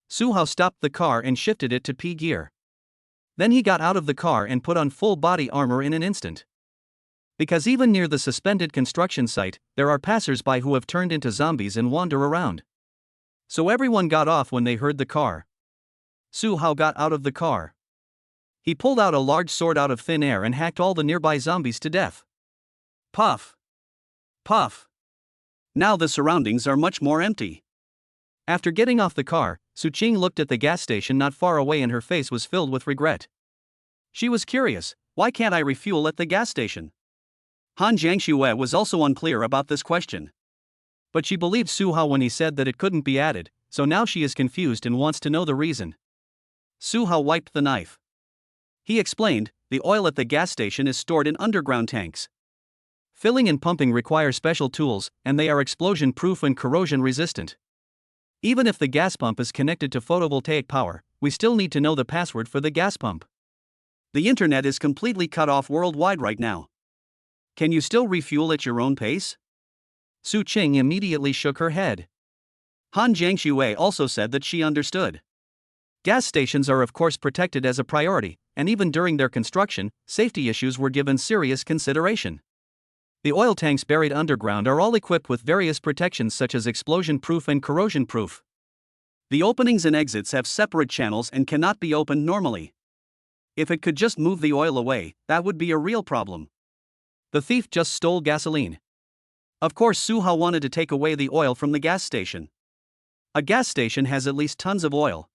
Suhao stopped the car and shifted it to P gear. Then he got out of the car and put on full body armor in an instant. Because even near the suspended construction site, there are passers-by who have turned into zombies and wander around. So everyone got off when they heard the car. Suhao got out of the car. He pulled out a large sword out of thin air and hacked all the nearby zombies to death. Puff. Puff. Now the surroundings are much more empty. After getting off the car, Su Qing looked at the gas station not far away and her face was filled with regret. She was curious, why can't I refuel at the gas station? Han Jiangxue was also unclear about this question. But she believed Suhao when he said that it couldn't be added, so now she is confused and wants to know the reason. Suhao wiped the knife. He explained, the oil at the gas station is stored in underground tanks. Filling and pumping require special tools, and they are explosion-proof and corrosion-resistant. Even if the gas pump is connected to photovoltaic power, we still need to know the password for the gas pump. The internet is completely cut off worldwide right now. Can you still refuel at your own pace? Su Qing immediately shook her head. Han Jiangxue also said that she understood. Gas stations are of course protected as a priority, and even during their construction, safety issues were given serious consideration. The oil tanks buried underground are all equipped with various protections such as explosion-proof and corrosion-proof. The openings and exits have separate channels and cannot be opened normally. If it could just move the oil away, that would be a real problem. The thief just stole gasoline. Of course, Suhao wanted to take away the oil from the gas station. A gas station has at least tons of oil.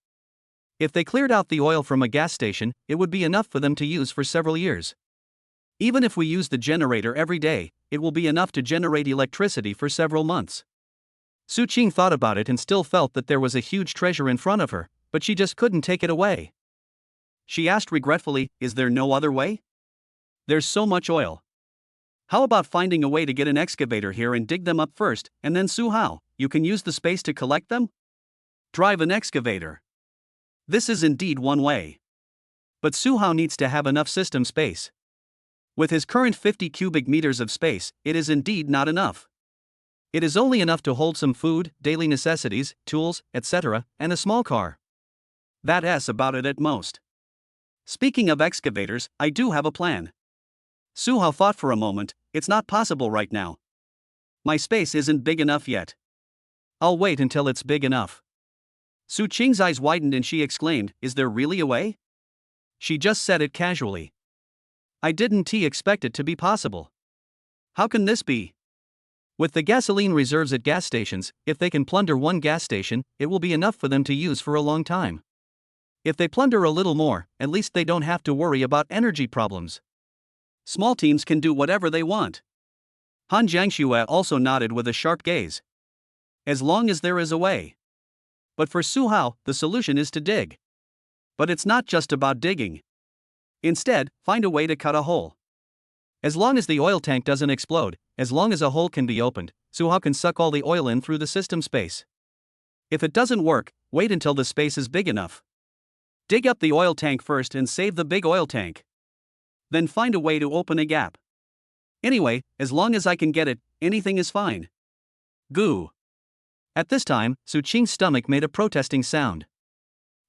If they cleared out the oil from a gas station, it would be enough for them to use for several years. Even if we use the generator every day, it will be enough to generate electricity for several months. Su Qing thought about it and still felt that there was a huge treasure in front of her, but she just couldn't take it away. She asked regretfully, "Is there no other way? There's so much oil. How about finding a way to get an excavator here and dig them up first, and then Suhao, you can use the space to collect them? Drive an excavator. This is indeed one way. But Suhao needs to have enough system space. With his current 50 cubic meters of space, it is indeed not enough. It is only enough to hold some food, daily necessities, tools, etc., and a small car. That's about it at most. Speaking of excavators, I do have a plan." Suhao thought for a moment. "It's not possible right now. My space isn't big enough yet. I'll wait until it's big enough." Su Qing's eyes widened and she exclaimed, "Is there really a way?" She just said it casually. I didn't expect it to be possible. "How can this be?" With the gasoline reserves at gas stations, if they can plunder one gas station, it will be enough for them to use for a long time. If they plunder a little more, at least they don't have to worry about energy problems. Small teams can do whatever they want. Han Jiangxue also nodded with a sharp gaze. As long as there is a way. But for Suhao, the solution is to dig. But it's not just about digging. Instead, find a way to cut a hole. As long as the oil tank doesn't explode, as long as a hole can be opened, Suhao can suck all the oil in through the system space. If it doesn't work, wait until the space is big enough. Dig up the oil tank first and save the big oil tank. Then find a way to open a gap. Anyway, as long as I can get it, anything is fine. Goo. At this time, Su Qing's stomach made a protesting sound.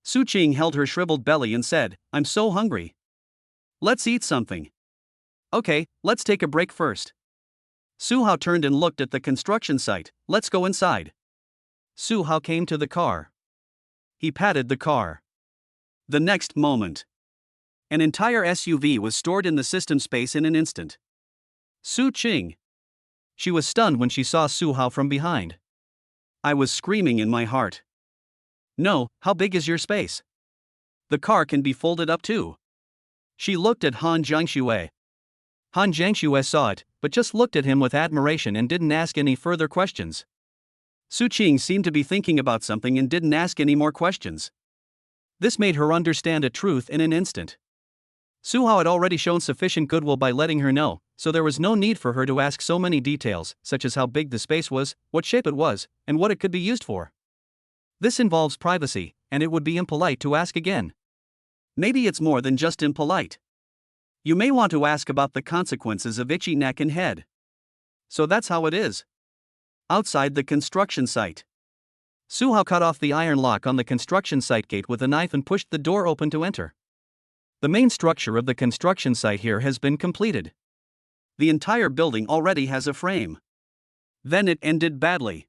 Su Qing held her shriveled belly and said, "I'm so hungry. Let's eat something." "Okay, let's take a break first." Suhao turned and looked at the construction site. "Let's go inside." Suhao came to the car. He patted the car. The next moment, an entire SUV was stored in the system space in an instant. Su Qing. She was stunned when she saw Suhao from behind. I was screaming in my heart. "No, how big is your space? The car can be folded up too." She looked at Han Jiangxue. Han Jiangxue saw it, but just looked at him with admiration and didn't ask any further questions. Su Qing seemed to be thinking about something and didn't ask any more questions. This made her understand a truth in an instant. Suhao had already shown sufficient goodwill by letting her know, so there was no need for her to ask so many details, such as how big the space was, what shape it was, and what it could be used for. This involves privacy, and it would be impolite to ask again. Maybe it's more than just impolite. You may want to ask about the consequences of itchy neck and head. So that's how it is. Outside the construction site, Suhao cut off the iron lock on the construction site gate with a knife and pushed the door open to enter. The main structure of the construction site here has been completed. The entire building already has a frame. Then it ended badly.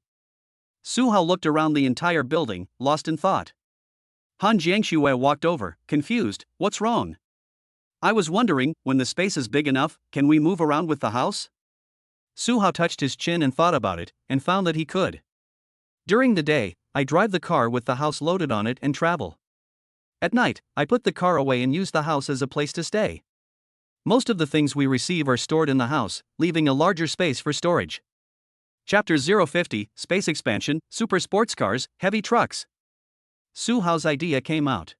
Suhao looked around the entire building, lost in thought. Han Jiangxue walked over, confused. "What's wrong?" "I was wondering, when the space is big enough, can we move around with the house?" Suhao touched his chin and thought about it, and found that he could. "During the day, I drive the car with the house loaded on it and travel. At night, I put the car away and use the house as a place to stay. Most of the things we receive are stored in the house, leaving a larger space for storage." Chapter 050, Space Expansion, Super Sports Cars, Heavy Trucks. Suhao's idea came out.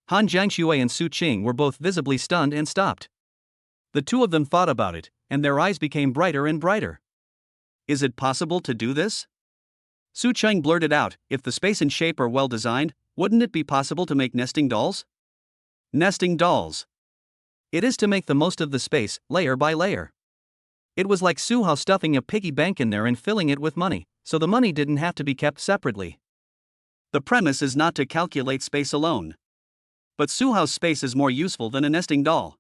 Han Jiangxue and Su Qing were both visibly stunned and stopped. The two of them thought about it, and their eyes became brighter and brighter. "Is it possible to do this?" Su Qing blurted out, "If the space and shape are well designed, wouldn't it be possible to make nesting dolls?" Nesting dolls. It is to make the most of the space, layer by layer. It was like Suhao stuffing a piggy bank in there and filling it with money, so the money didn't have to be kept separately. The premise is not to calculate space alone. But Suhao's space is more useful than a nesting doll.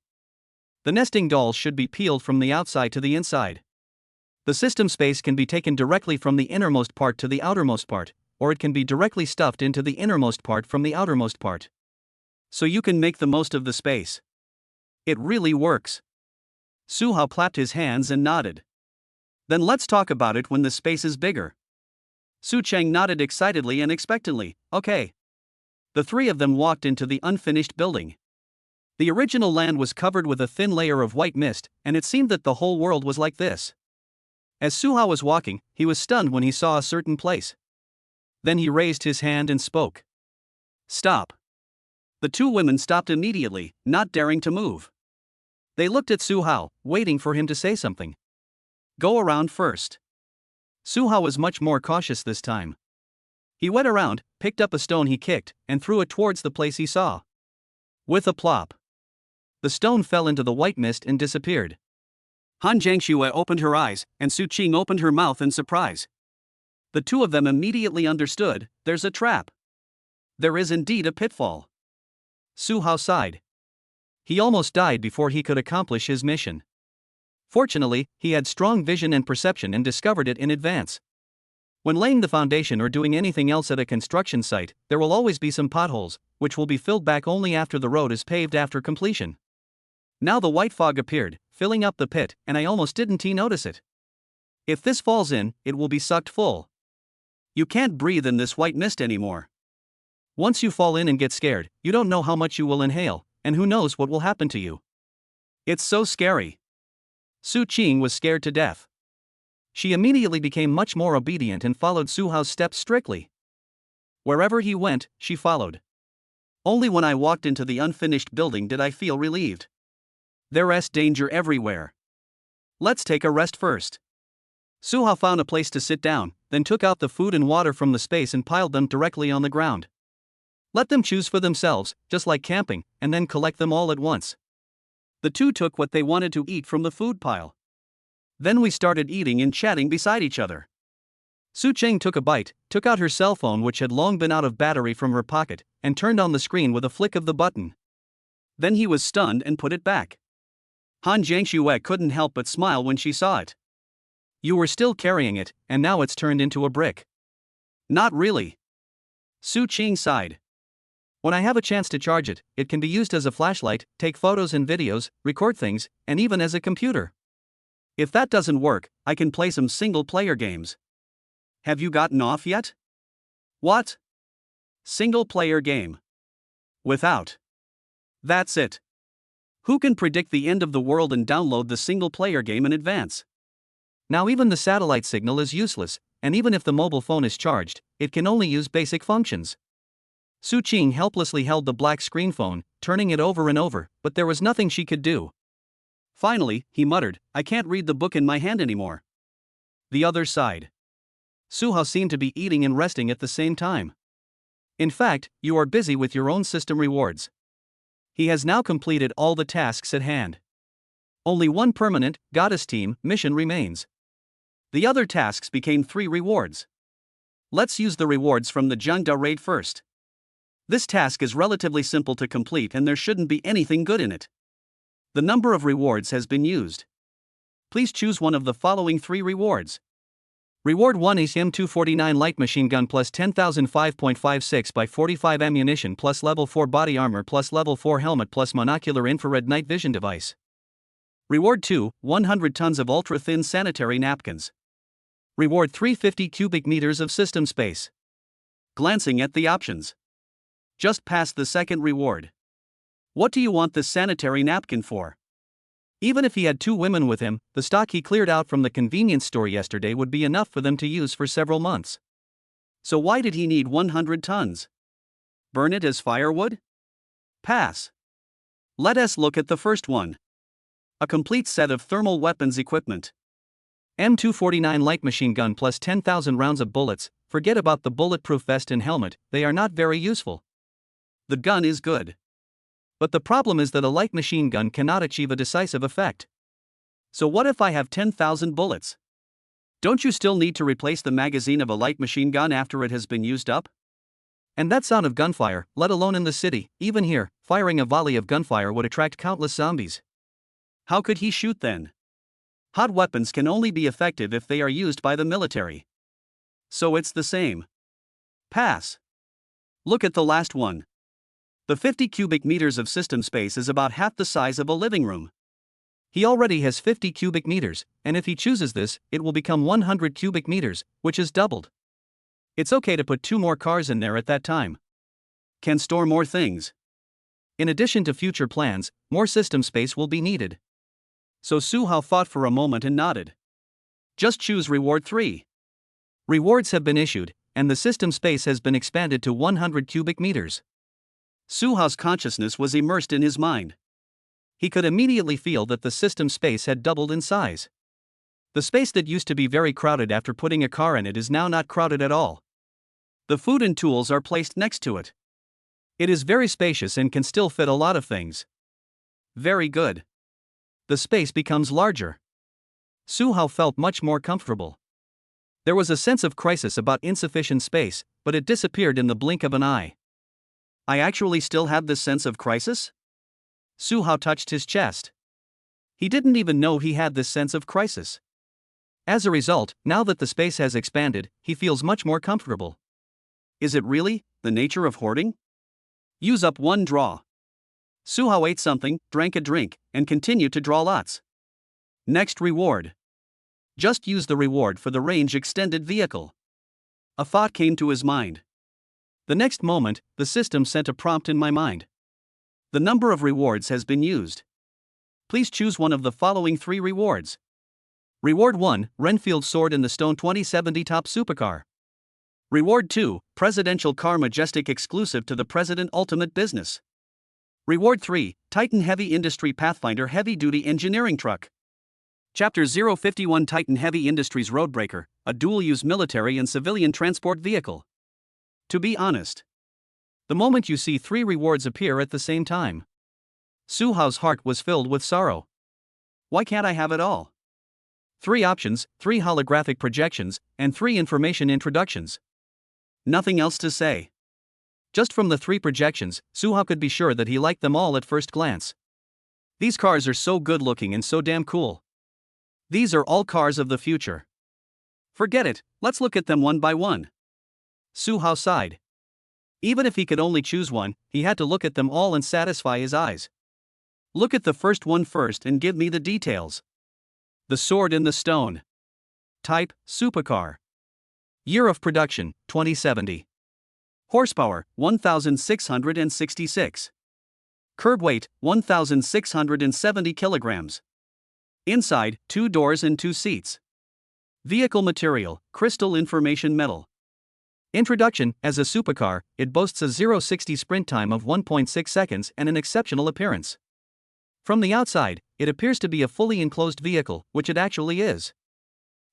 The nesting dolls should be peeled from the outside to the inside. The system space can be taken directly from the innermost part to the outermost part, or it can be directly stuffed into the innermost part from the outermost part. So you can make the most of the space. It really works. Suhao clapped his hands and nodded. Then let's talk about it when the space is bigger. Su Cheng nodded excitedly and expectantly. Okay. The three of them walked into the unfinished building. The original land was covered with a thin layer of white mist, and it seemed that the whole world was like this. As Suhao was walking, he was stunned when he saw a certain place. Then he raised his hand and spoke. Stop. The two women stopped immediately, not daring to move. They looked at Suhao, waiting for him to say something. Go around first. Suhao was much more cautious this time. He went around, picked up a stone he kicked, and threw it towards the place he saw. With a plop, the stone fell into the white mist and disappeared. Han Jiangxue opened her eyes, and Su Qing opened her mouth in surprise. The two of them immediately understood, there's a trap. There is indeed a pitfall. Suhao sighed. He almost died before he could accomplish his mission. Fortunately, he had strong vision and perception and discovered it in advance. When laying the foundation or doing anything else at a construction site, there will always be some potholes, which will be filled back only after the road is paved after completion. Now the white fog appeared, filling up the pit, and I almost didn't notice it. If this falls in, it will be sucked full. You can't breathe in this white mist anymore. Once you fall in and get scared, you don't know how much you will inhale, and who knows what will happen to you. It's so scary. Su Qing was scared to death. She immediately became much more obedient and followed Suhao's steps strictly. Wherever he went, she followed. Only when I walked into the unfinished building did I feel relieved. There's danger everywhere. Let's take a rest first. Suhao found a place to sit down, then took out the food and water from the space and piled them directly on the ground. Let them choose for themselves, just like camping, and then collect them all at once. The two took what they wanted to eat from the food pile. Then we started eating and chatting beside each other. Su Cheng took a bite, took out her cell phone which had long been out of battery from her pocket, and turned on the screen with a flick of the button. Then he was stunned and put it back. Han Jiangxue couldn't help but smile when she saw it. You were still carrying it, and now it's turned into a brick. Not really. Su Qing sighed. When I have a chance to charge it, it can be used as a flashlight, take photos and videos, record things, and even as a computer. If that doesn't work, I can play some single-player games. Have you gotten off yet? What? Single-player game. Without. That's it. Who can predict the end of the world and download the single-player game in advance? Now even the satellite signal is useless, and even if the mobile phone is charged, it can only use basic functions. Su Qing helplessly held the black screen phone, turning it over and over, but there was nothing she could do. Finally, he muttered, I can't read the book in my hand anymore. The other sighed. Suhao seemed to be eating and resting at the same time. In fact, you are busy with your own system rewards. He has now completed all the tasks at hand. Only one permanent, Goddess Team, mission remains. The other tasks became 3 rewards. Let's use the rewards from the Jiangda raid first. This task is relatively simple to complete and there shouldn't be anything good in it. The number of rewards has been used. Please choose one of the following 3 rewards. Reward 1 is M249 light machine gun plus 10,000 5.56 by 45 ammunition plus level 4 body armor plus level 4 helmet plus monocular infrared night vision device. Reward 2, 100 tons of ultra-thin sanitary napkins. Reward 350 cubic meters of system space. Glancing at the options. Just past the second reward. What do you want this sanitary napkin for? Even if he had 2 women with him, the stock he cleared out from the convenience store yesterday would be enough for them to use for several months. So why did he need 100 tons? Burn it as firewood? Pass. Let us look at the first one. A complete set of thermal weapons equipment. M249 light machine gun plus 10,000 rounds of bullets. Forget about the bulletproof vest and helmet, they are not very useful. The gun is good. But the problem is that a light machine gun cannot achieve a decisive effect. So what if I have 10,000 bullets? Don't you still need to replace the magazine of a light machine gun after it has been used up? And that sound of gunfire, let alone in the city, even here, firing a volley of gunfire would attract countless zombies. How could he shoot then? Hot weapons can only be effective if they are used by the military. So it's the same. Pass. Look at the last one. The 50 cubic meters of system space is about half the size of a living room. He already has 50 cubic meters, and if he chooses this, it will become 100 cubic meters, which is doubled. It's okay to put 2 more cars in there at that time. Can store more things. In addition to future plans, more system space will be needed. So Su-hao thought for a moment and nodded. Just choose Reward 3. Rewards have been issued, and the system space has been expanded to 100 cubic meters. Su-hao's consciousness was immersed in his mind. He could immediately feel that the system space had doubled in size. The space that used to be very crowded after putting a car in it is now not crowded at all. The food and tools are placed next to it. It is very spacious and can still fit a lot of things. Very good. The space becomes larger. Su-hao felt much more comfortable. There was a sense of crisis about insufficient space, but it disappeared in the blink of an eye. I actually still have this sense of crisis? Su-hao touched his chest. He didn't even know he had this sense of crisis. As a result, now that the space has expanded, he feels much more comfortable. Is it really the nature of hoarding? Use up 1 draw. Su-hao ate something, drank a drink, and continued to draw lots. Next reward. Just use the reward for the range extended vehicle. A thought came to his mind. The next moment, the system sent a prompt in my mind. The number of rewards has been used. Please choose one of the following 3 rewards. Reward 1, Renfield Sword in the Stone 2070 Top Supercar. Reward 2, Presidential Car Majestic exclusive to the President Ultimate Business. Reward 3, Titan Heavy Industry Pathfinder Heavy Duty Engineering Truck. Chapter 051 Titan Heavy Industries Roadbreaker, a dual-use military and civilian transport vehicle. To be honest, the moment you see 3 rewards appear at the same time, Su-hao's heart was filled with sorrow. Why can't I have it all? 3 options, 3 holographic projections, and 3 information introductions. Nothing else to say. Just from the 3 projections, Su-hao could be sure that he liked them all at first glance. These cars are so good looking and so damn cool. These are all cars of the future. Forget it, let's look at them one by one. Su-hao sighed. Even if he could only choose one, he had to look at them all and satisfy his eyes. Look at the first one first and give me the details. The Sword in the Stone. Type, Supercar. Year of production, 2070. Horsepower, 1,666. Curb weight, 1,670 kilograms. Inside, 2 doors and 2 seats. Vehicle material, crystal information metal. Introduction, as a supercar, it boasts a 0-60 sprint time of 1.6 seconds and an exceptional appearance. From the outside, it appears to be a fully enclosed vehicle, which it actually is.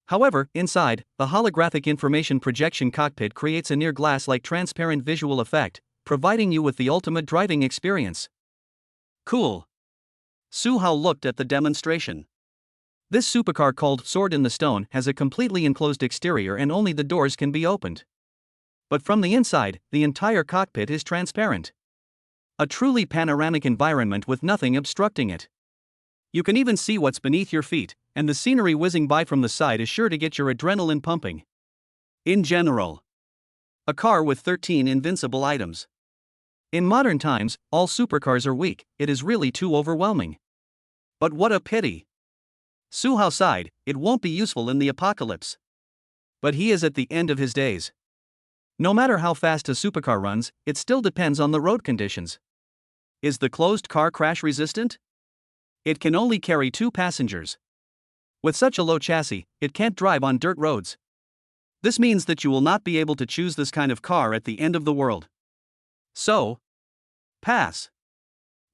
However, inside, the holographic information projection cockpit creates a near glass-like transparent visual effect, providing you with the ultimate driving experience. Cool. Su-hao looked at the demonstration. This supercar called Sword in the Stone has a completely enclosed exterior and only the doors can be opened. But from the inside, the entire cockpit is transparent. A truly panoramic environment with nothing obstructing it. You can even see what's beneath your feet, and the scenery whizzing by from the side is sure to get your adrenaline pumping. In general, a car with 13 invincible items. In modern times, all supercars are weak, it is really too overwhelming. But what a pity. Su-hao sighed, it won't be useful in the apocalypse. But he is at the end of his days. No matter how fast a supercar runs, it still depends on the road conditions. Is the closed car crash resistant? It can only carry 2 passengers. With such a low chassis, it can't drive on dirt roads. This means that you will not be able to choose this kind of car at the end of the world. So, pass.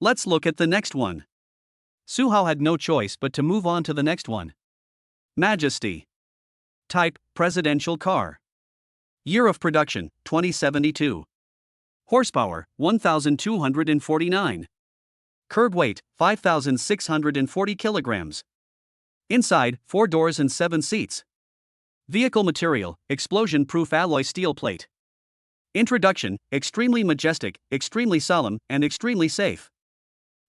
Let's look at the next one. Su-hao had no choice but to move on to the next one. Majesty. Type, presidential car. Year of production, 2072. Horsepower, 1,249. Curb weight, 5,640 kilograms. Inside, 4 doors and 7 seats. Vehicle material, explosion-proof alloy steel plate. Introduction, extremely majestic, extremely solemn, and extremely safe.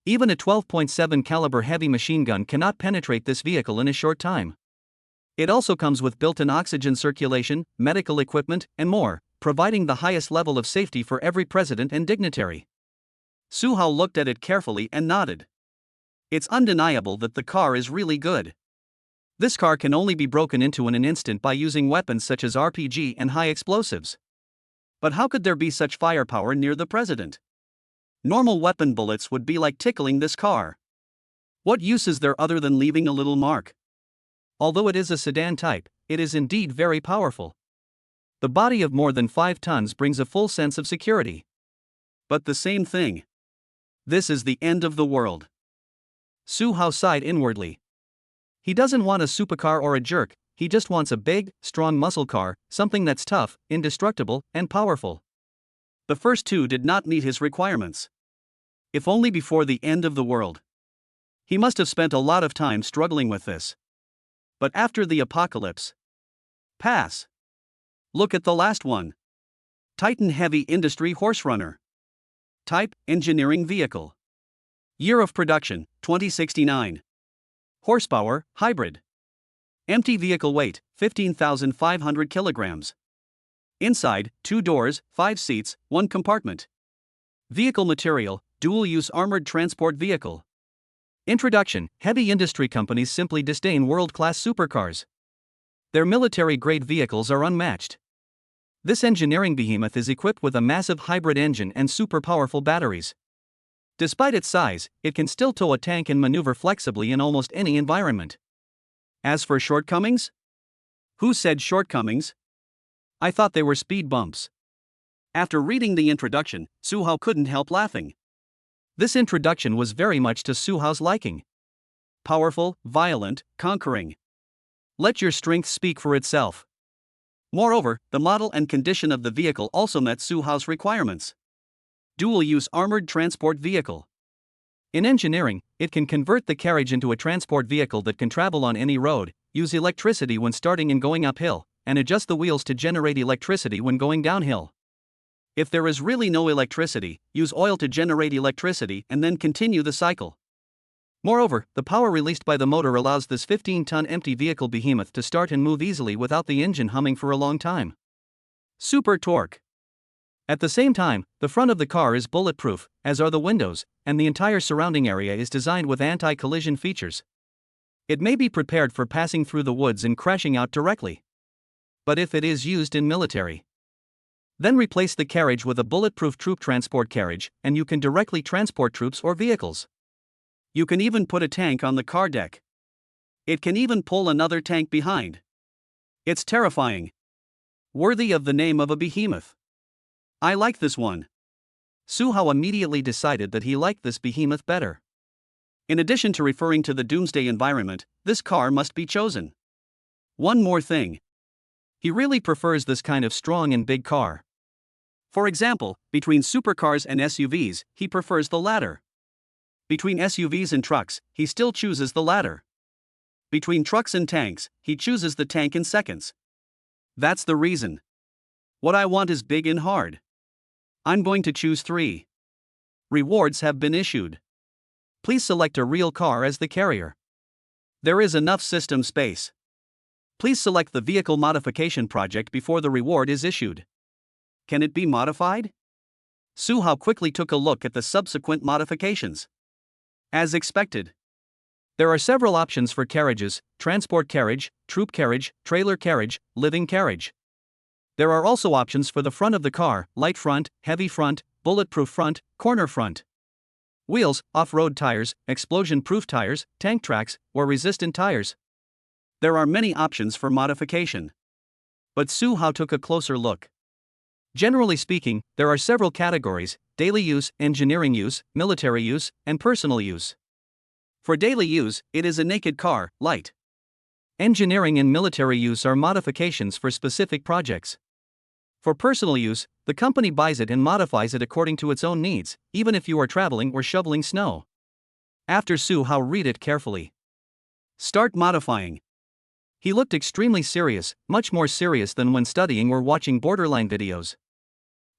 Even a 12.7 caliber heavy machine gun cannot penetrate this vehicle in a short time. It also comes with built-in oxygen circulation, medical equipment, and more, providing the highest level of safety for every president and dignitary. Su Hao looked at it carefully and nodded. It's undeniable that the car is really good. This car can only be broken into in an instant by using weapons such as RPG and high explosives. But how could there be such firepower near the president? Normal weapon bullets would be like tickling this car. What use is there other than leaving a little mark? Although it is a sedan type, it is indeed very powerful. The body of more than 5 tons brings a full sense of security. But the same thing. This is the end of the world. Su Hao sighed inwardly. He doesn't want a supercar or a jerk, he just wants a big, strong muscle car, something that's tough, indestructible, and powerful. The first two did not meet his requirements. If only before the end of the world. He must have spent a lot of time struggling with this. But after the apocalypse. Pass. Look at the last one. Titan Heavy Industry Horse Runner. Type, Engineering Vehicle. Year of production, 2069. Horsepower, hybrid. Empty vehicle weight, 15,500 kilograms. Inside, 2 doors, 5 seats, 1 compartment. Vehicle material, dual-use armored transport vehicle. Introduction: heavy industry companies simply disdain world-class supercars. Their military-grade vehicles are unmatched. This engineering behemoth is equipped with a massive hybrid engine and super-powerful batteries. Despite its size, it can still tow a tank and maneuver flexibly in almost any environment. As for shortcomings? Who said shortcomings? I thought they were speed bumps. After reading the introduction, Su Hao couldn't help laughing. This introduction was very much to Su Hao's liking. Powerful, violent, conquering. Let your strength speak for itself. Moreover, the model and condition of the vehicle also met Su Hao's requirements. Dual-use armored transport vehicle. In engineering, it can convert the carriage into a transport vehicle that can travel on any road, use electricity when starting and going uphill, and adjust the wheels to generate electricity when going downhill. If there is really no electricity, use oil to generate electricity and then continue the cycle. Moreover, the power released by the motor allows this 15-ton empty vehicle behemoth to start and move easily without the engine humming for a long time. Super torque. At the same time, the front of the car is bulletproof, as are the windows, and the entire surrounding area is designed with anti-collision features. It may be prepared for passing through the woods and crashing out directly. But if it is used in military, then replace the carriage with a bulletproof troop transport carriage, and you can directly transport troops or vehicles. You can even put a tank on the car deck. It can even pull another tank behind. It's terrifying. Worthy of the name of a behemoth. I like this one. Su Hao immediately decided that he liked this behemoth better. In addition to referring to the doomsday environment, this car must be chosen. One more thing. He really prefers this kind of strong and big car. For example, between supercars and SUVs, he prefers the latter. Between SUVs and trucks, he still chooses the latter. Between trucks and tanks, he chooses the tank in seconds. That's the reason. What I want is big and hard. I'm going to choose 3. Rewards have been issued. Please select a real car as the carrier. There is enough system space. Please select the vehicle modification project before the reward is issued. Can it be modified? Su Hao quickly took a look at the subsequent modifications. As expected, there are several options for carriages: transport carriage, troop carriage, trailer carriage, living carriage. There are also options for the front of the car: light front, heavy front, bulletproof front, corner front. Wheels, off-road tires, explosion-proof tires, tank tracks, or resistant tires. There are many options for modification. But Su Hao took a closer look. Generally speaking, there are several categories: daily use, engineering use, military use, and personal use. For daily use, it is a naked car, light. Engineering and military use are modifications for specific projects. For personal use, the company buys it and modifies it according to its own needs, even if you are traveling or shoveling snow. After Su Hao read it carefully. Start modifying. He looked extremely serious, much more serious than when studying or watching borderline videos.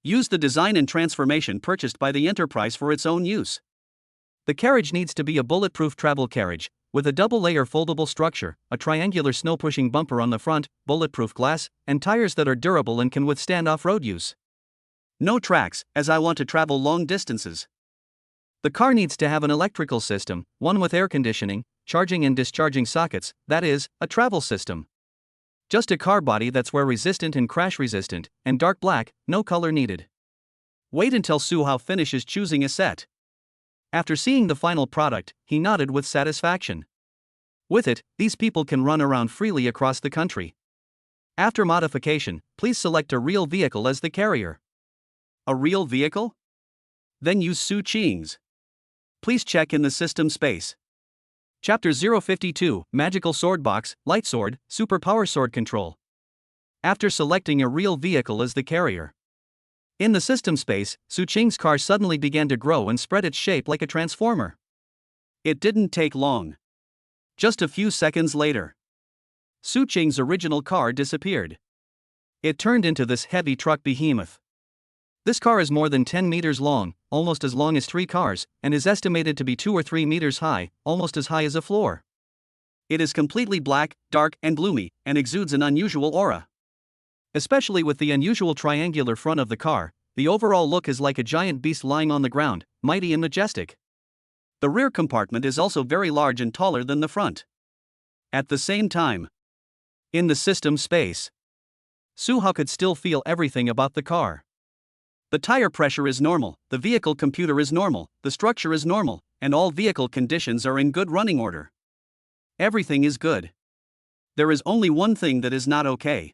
Use the design and transformation purchased by the enterprise for its own use. The carriage needs to be a bulletproof travel carriage, with a double-layer foldable structure, a triangular snow-pushing bumper on the front, bulletproof glass, and tires that are durable and can withstand off-road use. No tracks, as I want to travel long distances. The car needs to have an electrical system, one with air conditioning, charging and discharging sockets, that is, a travel system. Just a car body that's wear-resistant and crash-resistant, and dark black, no color needed. Wait until Suhao finishes choosing a set. After seeing the final product, he nodded with satisfaction. With it, these people can run around freely across the country. After modification, please select a real vehicle as the carrier. A real vehicle? Then use Su Qing's. Please check in the system space. Chapter 052, Magical Sword Box, Light Sword, Super Power Sword Control. After selecting a real vehicle as the carrier. In the system space, Su Qing's car suddenly began to grow and spread its shape like a transformer. It didn't take long. Just a few seconds later, Su Qing's original car disappeared. It turned into this heavy truck behemoth. This car is more than 10 meters long, almost as long as 3 cars, and is estimated to be 2 or 3 meters high, almost as high as a floor. It is completely black, dark, and gloomy, and exudes an unusual aura. Especially with the unusual triangular front of the car, the overall look is like a giant beast lying on the ground, mighty and majestic. The rear compartment is also very large and taller than the front. At the same time, in the system space, Suhao could still feel everything about the car. The tire pressure is normal, the vehicle computer is normal, the structure is normal, and all vehicle conditions are in good running order. Everything is good. There is only one thing that is not okay.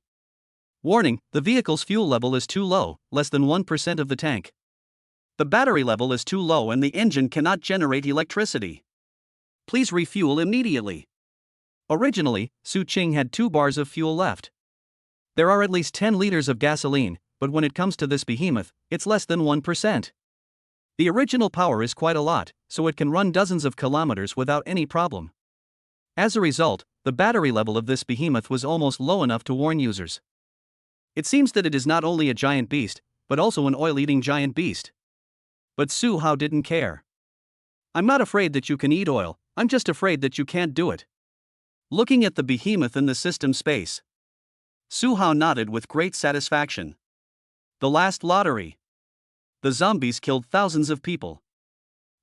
Warning, the vehicle's fuel level is too low, less than 1% of the tank. The battery level is too low and the engine cannot generate electricity. Please refuel immediately. Originally, Su Qing had 2 bars of fuel left. There are at least 10 liters of gasoline, but when it comes to this behemoth, it's less than 1%. The original power is quite a lot, so it can run dozens of kilometers without any problem. As a result, the battery level of this behemoth was almost low enough to warn users. It seems that it is not only a giant beast, but also an oil-eating giant beast. But Suhao didn't care. I'm not afraid that you can eat oil, I'm just afraid that you can't do it. Looking at the behemoth in the system space, Suhao nodded with great satisfaction. The last lottery. The zombies killed thousands of people.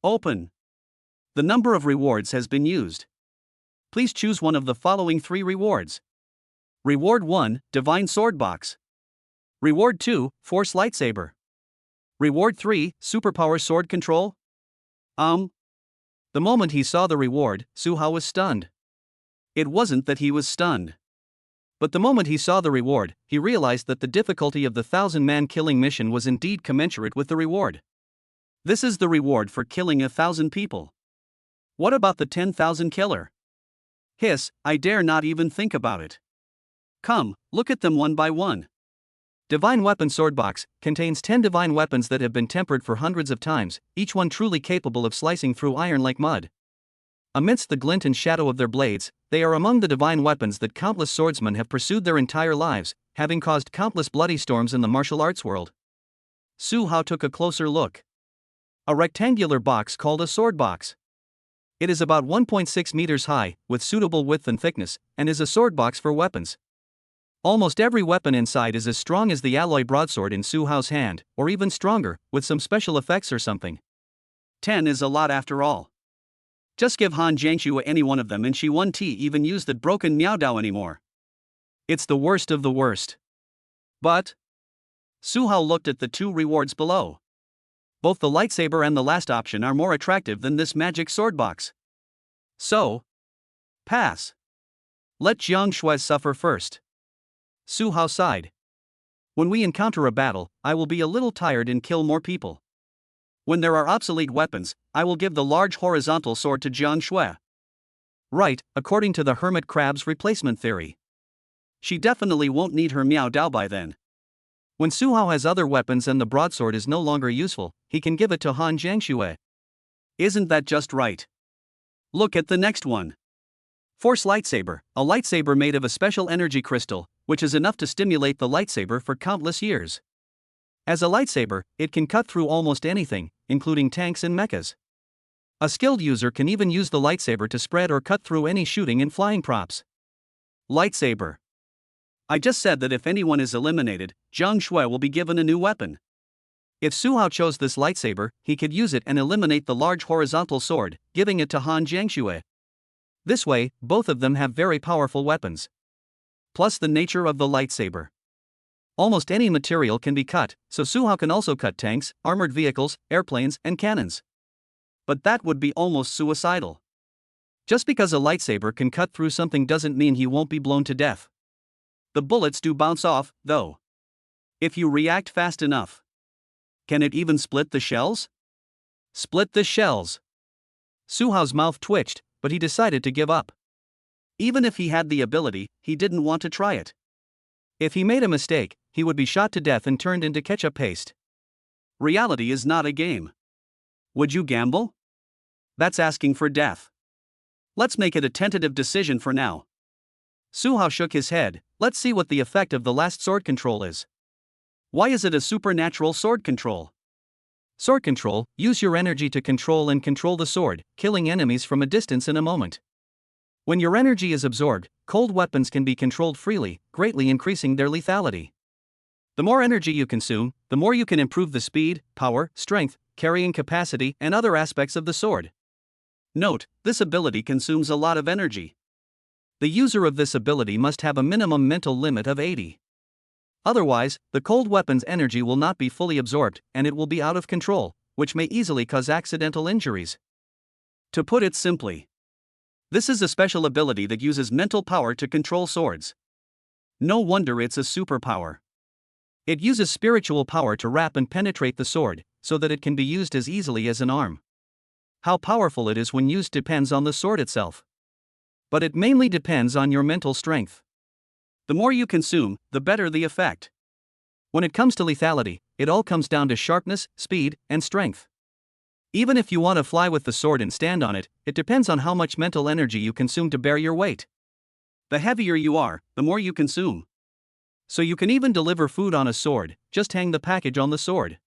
Open. The number of rewards has been used. Please choose one of the following 3 rewards. Reward 1, Divine Sword Box. Reward 2, Force Lightsaber. Reward 3, Superpower Sword Control? The moment he saw the reward, Suhao was stunned. It wasn't that he was stunned. But the moment he saw the reward, he realized that the difficulty of the 1,000-man killing mission was indeed commensurate with the reward. This is the reward for killing 1,000 people. What about the 10,000 killer? Hiss, I dare not even think about it. Come, look at them one by one. Divine Weapon Sword Box contains 10 divine weapons that have been tempered for hundreds of times, each one truly capable of slicing through iron like mud. Amidst the glint and shadow of their blades, they are among the divine weapons that countless swordsmen have pursued their entire lives, having caused countless bloody storms in the martial arts world. Suhao took a closer look. A rectangular box called a sword box. It is about 1.6 meters high, with suitable width and thickness, and is a sword box for weapons. Almost every weapon inside is as strong as the alloy broadsword in Suhao's hand, or even stronger, with some special effects or something. 10 is a lot after all. Just give Han Jiangxue any one of them and she won't even use that broken Miao Dao anymore. It's the worst of the worst. But Suhao looked at the 2 rewards below. Both the lightsaber and the last option are more attractive than this magic sword box. So, pass. Let Jiang Shui suffer first. Suhao sighed. When we encounter a battle, I will be a little tired and kill more people. When there are obsolete weapons, I will give the large horizontal sword to Jiang Shui. Right, according to the hermit crab's replacement theory. She definitely won't need her Miao Dao by then. When Suhao has other weapons and the broadsword is no longer useful, he can give it to Han Jiangxue. Isn't that just right? Look at the next one. Force Lightsaber, a lightsaber made of a special energy crystal, which is enough to stimulate the lightsaber for countless years. As a lightsaber, it can cut through almost anything, including tanks and mechas. A skilled user can even use the lightsaber to spread or cut through any shooting and flying props. Lightsaber. I just said that if anyone is eliminated, Zhang Shui will be given a new weapon. If Su Hao chose this lightsaber, he could use it and eliminate the large horizontal sword, giving it to Han Jiangxue. This way, both of them have very powerful weapons. Plus the nature of the lightsaber. Almost any material can be cut, so Su Hao can also cut tanks, armored vehicles, airplanes, and cannons. But that would be almost suicidal. Just because a lightsaber can cut through something doesn't mean he won't be blown to death. The bullets do bounce off, though. If you react fast enough. Can it even split the shells? Split the shells. Su Hao's mouth twitched, but he decided to give up. Even if he had the ability, he didn't want to try it. If he made a mistake, he would be shot to death and turned into ketchup paste. Reality is not a game. Would you gamble? That's asking for death. Let's make it a tentative decision for now. Su Hao shook his head. Let's see what the effect of the last sword control is. Why is it a supernatural sword control? Sword control, use your energy to control the sword, killing enemies from a distance in a moment. When your energy is absorbed, cold weapons can be controlled freely, greatly increasing their lethality. The more energy you consume, the more you can improve the speed, power, strength, carrying capacity, and other aspects of the sword. Note, this ability consumes a lot of energy. The user of this ability must have a minimum mental limit of 80. Otherwise, the cold weapon's energy will not be fully absorbed, and it will be out of control, which may easily cause accidental injuries. To put it simply, this is a special ability that uses mental power to control swords. No wonder it's a superpower. It uses spiritual power to wrap and penetrate the sword, so that it can be used as easily as an arm. How powerful it is when used depends on the sword itself. But it mainly depends on your mental strength. The more you consume, the better the effect. When it comes to lethality, it all comes down to sharpness, speed, and strength. Even if you want to fly with the sword and stand on it, it depends on how much mental energy you consume to bear your weight. The heavier you are, the more you consume. So you can even deliver food on a sword, just hang the package on the sword.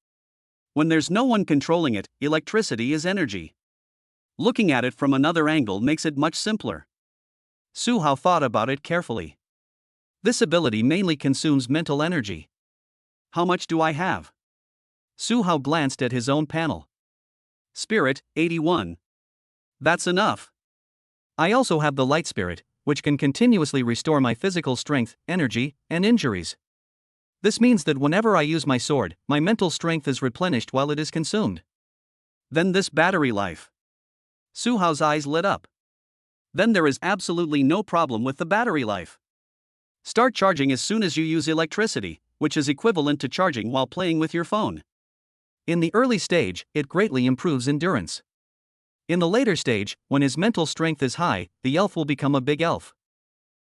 When there's no one controlling it, electricity is energy. Looking at it from another angle makes it much simpler. Su Hao thought about it carefully. This ability mainly consumes mental energy. How much do I have? Su Hao glanced at his own panel. Spirit, 81. That's enough. I also have the light spirit, which can continuously restore my physical strength, energy, and injuries. This means that whenever I use my sword, my mental strength is replenished while it is consumed. Then this battery life. Su Hao's eyes lit up. Then there is absolutely no problem with the battery life. Start charging as soon as you use electricity, which is equivalent to charging while playing with your phone. In the early stage, it greatly improves endurance. In the later stage, when his mental strength is high, the elf will become a big elf.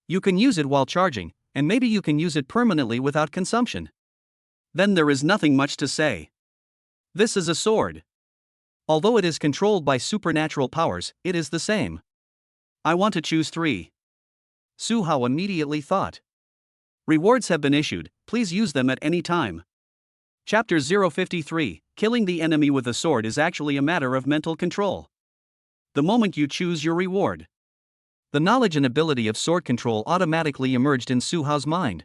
You can use it while charging, and maybe you can use it permanently without consumption. Then there is nothing much to say. This is a sword. Although it is controlled by supernatural powers, it is the same. I want to choose 3. Su Hao immediately thought. Rewards have been issued, please use them at any time. Chapter 053, Killing the enemy with a sword is actually a matter of mental control. The moment you choose your reward. The knowledge and ability of sword control automatically emerged in Su Hao's mind.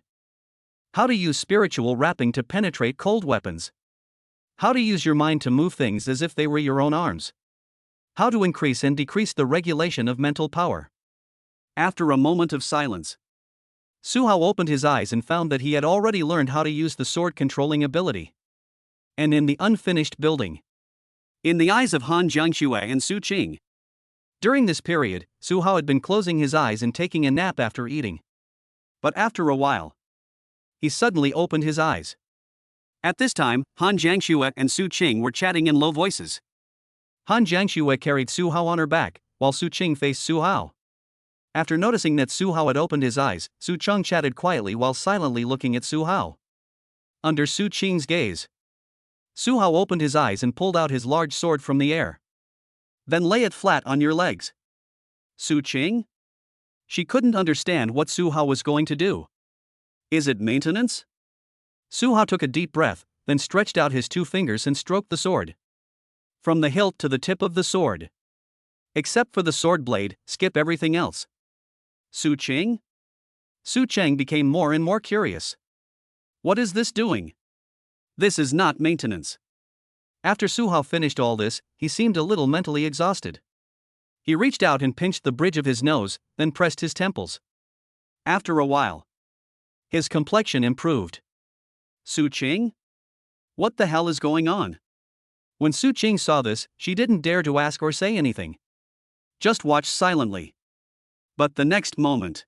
How to use spiritual wrapping to penetrate cold weapons. How to use your mind to move things as if they were your own arms. How to increase and decrease the regulation of mental power. After a moment of silence, Su Hao opened his eyes and found that he had already learned how to use the sword controlling ability. And in the unfinished building. In the eyes of Han Jiangxue and Su Qing. During this period, Su Hao had been closing his eyes and taking a nap after eating. But after a while, he suddenly opened his eyes. At this time, Han Jiangxue and Su Qing were chatting in low voices. Han Jiangxue carried Su Hao on her back, while Su Qing faced Su Hao. After noticing that Su Hao had opened his eyes, Su Qing chatted quietly while silently looking at Su Hao. Under Su Qing's gaze, Su Hao opened his eyes and pulled out his large sword from the air. Then lay it flat on your legs. Su Qing? She couldn't understand what Su Hao was going to do. Is it maintenance? Su Hao took a deep breath, then stretched out his 2 fingers and stroked the sword. From the hilt to the tip of the sword, Except for the sword blade, skip everything else. Su Qing? Su Cheng became more and more curious. What is this doing? This is not maintenance. After Su Hao finished all this, he seemed a little mentally exhausted. He reached out and pinched the bridge of his nose, then pressed his temples. After a while, his complexion improved. Su Qing? What the hell is going on? When Su Qing saw this, she didn't dare to ask or say anything. Just watched silently. But the next moment,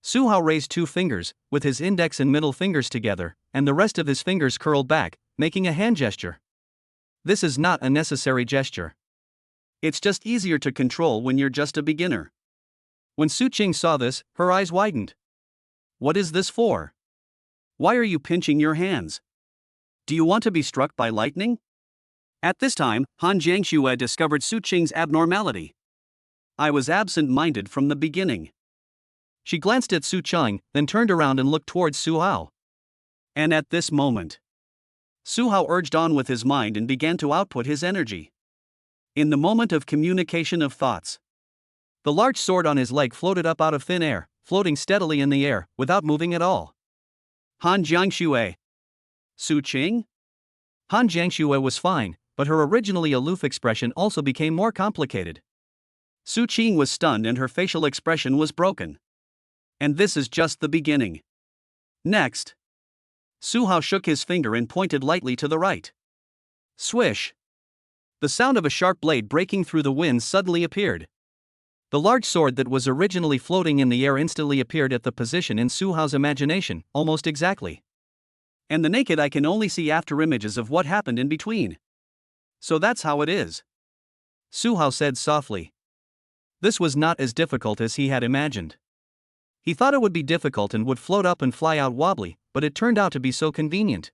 Su Hao raised 2 fingers, with his index and middle fingers together, and the rest of his fingers curled back, making a hand gesture. This is not a necessary gesture. It's just easier to control when you're just a beginner. When Su Qing saw this, her eyes widened. What is this for? Why are you pinching your hands? Do you want to be struck by lightning? At this time, Han Jiangxue discovered Su Qing's abnormality. I was absent-minded from the beginning. She glanced at Su Qing, then turned around and looked towards Su Hao. And at this moment, Su Hao urged on with his mind and began to output his energy. In the moment of communication of thoughts, the large sword on his leg floated up out of thin air, floating steadily in the air, without moving at all. Han Jiangxue. Su Qing? Han Jiangxue was fine, but her originally aloof expression also became more complicated. Su Qing was stunned and her facial expression was broken. And this is just the beginning. Next, Su Hao shook his finger and pointed lightly to the right. Swish! The sound of a sharp blade breaking through the wind suddenly appeared. The large sword that was originally floating in the air instantly appeared at the position in Su Hao's imagination, almost exactly. And the naked eye can only see after images of what happened in between. So that's how it is. Su Hao said softly. This was not as difficult as he had imagined. He thought it would be difficult and would float up and fly out wobbly, but it turned out to be so convenient.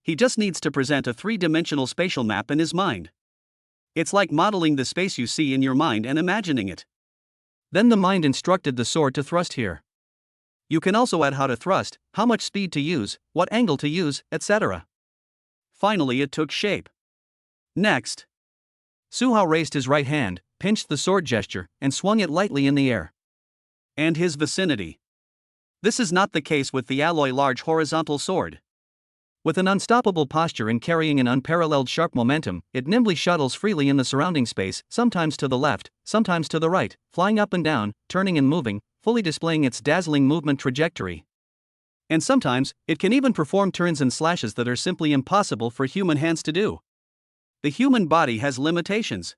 He just needs to present a 3-dimensional spatial map in his mind. It's like modeling the space you see in your mind and imagining it. Then the mind instructed the sword to thrust here. You can also add how to thrust, how much speed to use, what angle to use, etc. Finally it took shape. Next, Su Hao raised his right hand, pinched the sword gesture, and swung it lightly in the air. And his vicinity. This is not the case with the alloy large horizontal sword. With an unstoppable posture and carrying an unparalleled sharp momentum, it nimbly shuttles freely in the surrounding space, sometimes to the left, sometimes to the right, flying up and down, turning and moving, fully displaying its dazzling movement trajectory. And sometimes, it can even perform turns and slashes that are simply impossible for human hands to do. The human body has limitations.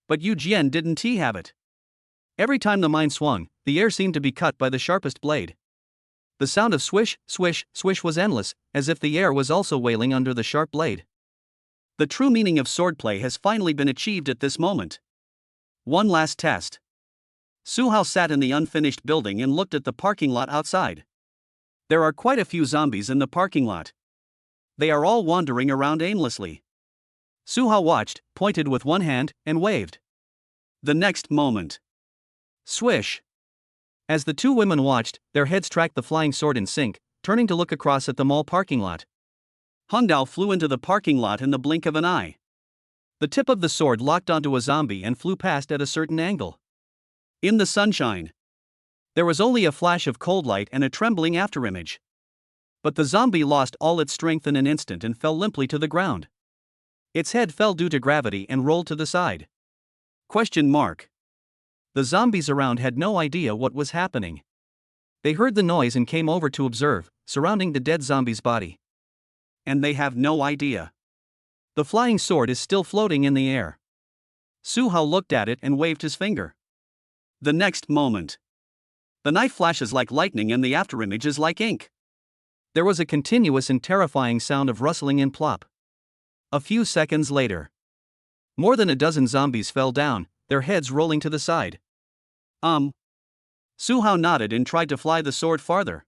But Yu Jian didn't have it. Every time the mind swung, the air seemed to be cut by the sharpest blade. The sound of swish, swish, swish was endless, as if the air was also wailing under the sharp blade. The true meaning of swordplay has finally been achieved at this moment. One last test. Su Hao sat in the unfinished building and looked at the parking lot outside. There are quite a few zombies in the parking lot. They are all wandering around aimlessly. Su Hao watched, pointed with one hand, and waved. The next moment, swish! As the 2 women watched, their heads tracked the flying sword in sync, turning to look across at the mall parking lot. Hung Dao flew into the parking lot in the blink of an eye. The tip of the sword locked onto a zombie and flew past at a certain angle. In the sunshine, there was only a flash of cold light and a trembling afterimage. But the zombie lost all its strength in an instant and fell limply to the ground. Its head fell due to gravity and rolled to the side. Question mark. The zombies around had no idea what was happening. They heard the noise and came over to observe, surrounding the dead zombie's body. And they have no idea. The flying sword is still floating in the air. Su Hao looked at it and waved his finger. The next moment, the knife flashes like lightning and the afterimage is like ink. There was a continuous and terrifying sound of rustling and plop. A few seconds later, more than a dozen zombies fell down, their heads rolling to the side. Su Hao nodded and tried to fly the sword farther.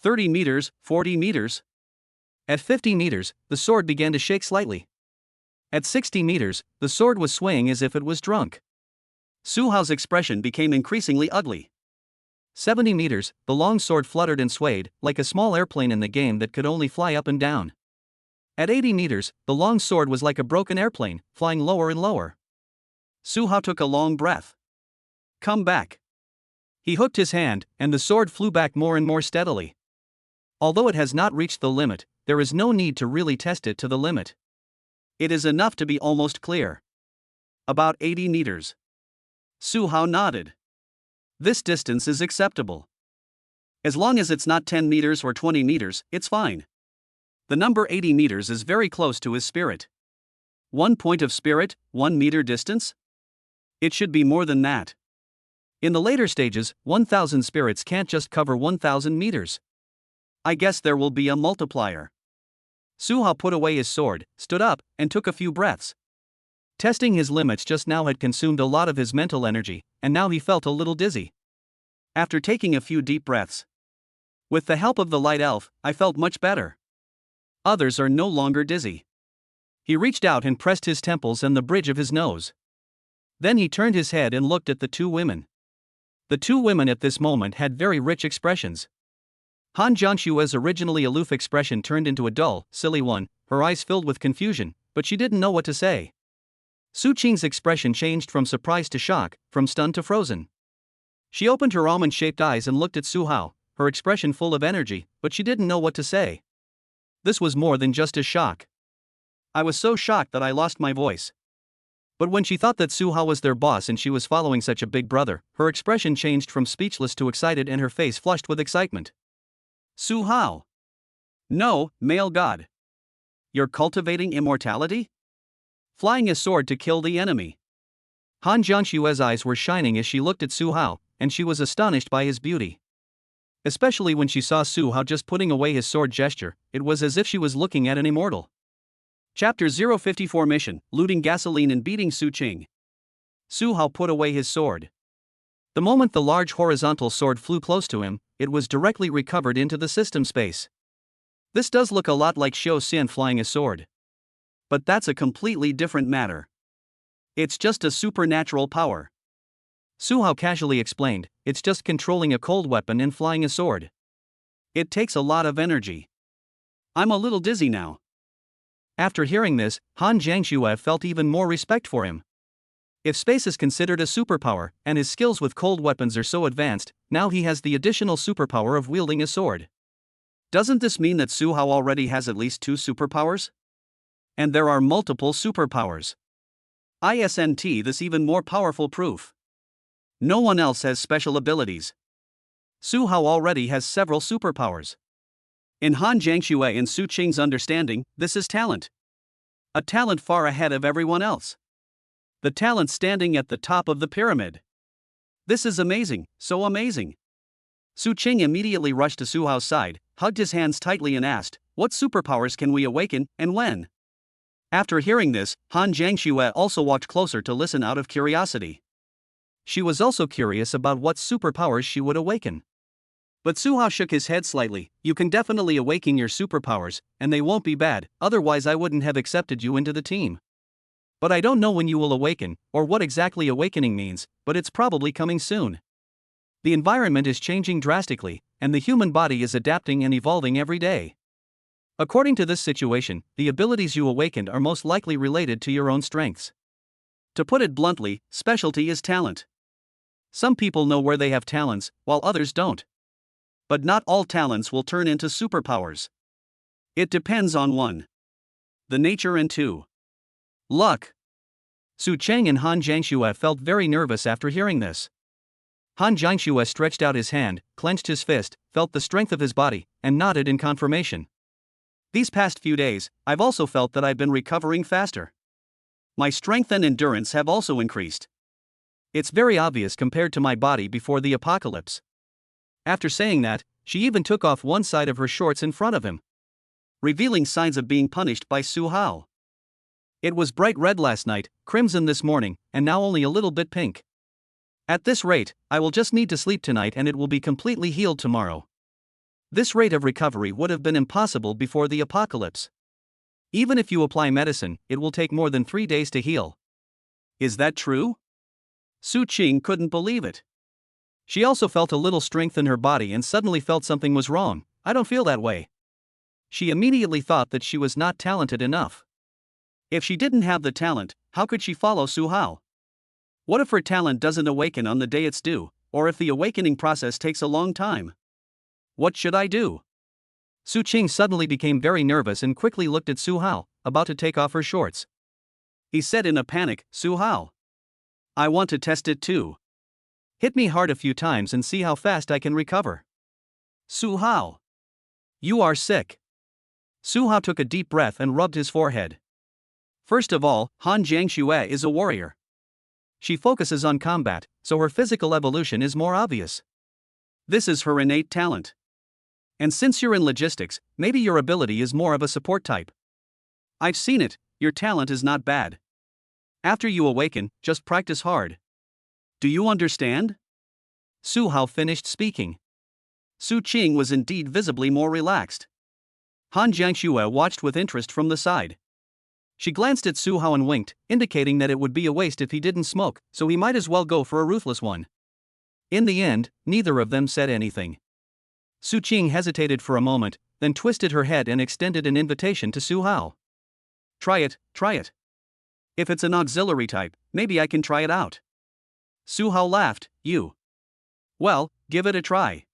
30 meters, 40 meters. At 50 meters, the sword began to shake slightly. At 60 meters, the sword was swaying as if it was drunk. Su Hao's expression became increasingly ugly. 70 meters, the long sword fluttered and swayed, like a small airplane in the game that could only fly up and down. At 80 meters, the long sword was like a broken airplane, flying lower and lower. Su Hao took a long breath. Come back. He hooked his hand, and the sword flew back more and more steadily. Although it has not reached the limit, there is no need to really test it to the limit. It is enough to be almost clear. About 80 meters. Su Hao nodded. This distance is acceptable. As long as it's not 10 meters or 20 meters, it's fine. The number 80 meters is very close to his spirit. 1 point of spirit, 1 meter distance? It should be more than that. In the later stages, 1,000 spirits can't just cover 1,000 meters. I guess there will be a multiplier. Su Hao put away his sword, stood up, and took a few breaths. Testing his limits just now had consumed a lot of his mental energy, and now he felt a little dizzy. After taking a few deep breaths, with the help of the light elf, I felt much better. Others are no longer dizzy. He reached out and pressed his temples and the bridge of his nose. Then he turned his head and looked at the two women. The two women at this moment had very rich expressions. Han Jianshua's originally aloof expression turned into a dull, silly one, her eyes filled with confusion, but she didn't know what to say. Su Qing's expression changed from surprise to shock, from stunned to frozen. She opened her almond-shaped eyes and looked at Su Hao, her expression full of energy, but she didn't know what to say. This was more than just a shock. I was so shocked that I lost my voice. But when she thought that Su Hao was their boss and she was following such a big brother, her expression changed from speechless to excited and her face flushed with excitement. Su Hao. No, male god. You're cultivating immortality? Flying a sword to kill the enemy. Han Jianshua's eyes were shining as she looked at Su Hao, and she was astonished by his beauty. Especially when she saw Su Hao just putting away his sword gesture, it was as if she was looking at an immortal. Chapter 054 Mission, Looting Gasoline and Beating Su Qing. Su Hao put away his sword. The moment the large horizontal sword flew close to him, it was directly recovered into the system space. This does look a lot like Xiao Xian flying a sword. But that's a completely different matter. It's just a supernatural power. Su Hao casually explained, it's just controlling a cold weapon and flying a sword. It takes a lot of energy. I'm a little dizzy now. After hearing this, Han Jianxue felt even more respect for him. If space is considered a superpower, and his skills with cold weapons are so advanced, now he has the additional superpower of wielding a sword. Doesn't this mean that Su Hao already has at least 2 superpowers? And there are multiple superpowers. Isn't this even more powerful proof? No one else has special abilities. Su Hao already has several superpowers. In Han Jianxue and Su Qing's understanding, this is talent. A talent far ahead of everyone else. The talent standing at the top of the pyramid. This is amazing, so amazing. Su Qing immediately rushed to Su Hao's side, hugged his hands tightly and asked, what superpowers can we awaken, and when? After hearing this, Han Jianxue also walked closer to listen out of curiosity. She was also curious about what superpowers she would awaken. But Su Hao shook his head slightly. You can definitely awaken your superpowers, and they won't be bad, otherwise I wouldn't have accepted you into the team. But I don't know when you will awaken, or what exactly awakening means, but it's probably coming soon. The environment is changing drastically, and the human body is adapting and evolving every day. According to this situation, the abilities you awakened are most likely related to your own strengths. To put it bluntly, specialty is talent. Some people know where they have talents, while others don't. But not all talents will turn into superpowers. It depends on 1. The nature and 2. Luck. Su Cheng and Han Jianxue felt very nervous after hearing this. Han Jianxue stretched out his hand, clenched his fist, felt the strength of his body, and nodded in confirmation. These past few days, I've also felt that I've been recovering faster. My strength and endurance have also increased. It's very obvious compared to my body before the apocalypse. After saying that, she even took off one side of her shorts in front of him, revealing signs of being punished by Su Hao. It was bright red last night, crimson this morning, and now only a little bit pink. At this rate, I will just need to sleep tonight and it will be completely healed tomorrow. This rate of recovery would have been impossible before the apocalypse. Even if you apply medicine, it will take more than 3 days to heal. Is that true? Su Qing couldn't believe it. She also felt a little strength in her body and suddenly felt something was wrong. I don't feel that way. She immediately thought that she was not talented enough. If she didn't have the talent, how could she follow Su Hao? What if her talent doesn't awaken on the day it's due, or if the awakening process takes a long time? What should I do? Su Qing suddenly became very nervous and quickly looked at Su Hao, about to take off her shorts. He said in a panic, Su Hao, I want to test it too. Hit me hard a few times and see how fast I can recover. Su Hao, you are sick. Su Hao took a deep breath and rubbed his forehead. First of all, Han Jiangxue is a warrior. She focuses on combat, so her physical evolution is more obvious. This is her innate talent. And since you're in logistics, maybe your ability is more of a support type. I've seen it, your talent is not bad. After you awaken, just practice hard. Do you understand? Su Hao finished speaking. Su Qing was indeed visibly more relaxed. Han Jiangxue watched with interest from the side. She glanced at Su Hao and winked, indicating that it would be a waste if he didn't smoke, so he might as well go for a ruthless one. In the end, neither of them said anything. Su Qing hesitated for a moment, then twisted her head and extended an invitation to Su Hao. Try it, try it. If it's an auxiliary type, maybe I can try it out. Su Hao laughed, you. Well, give it a try.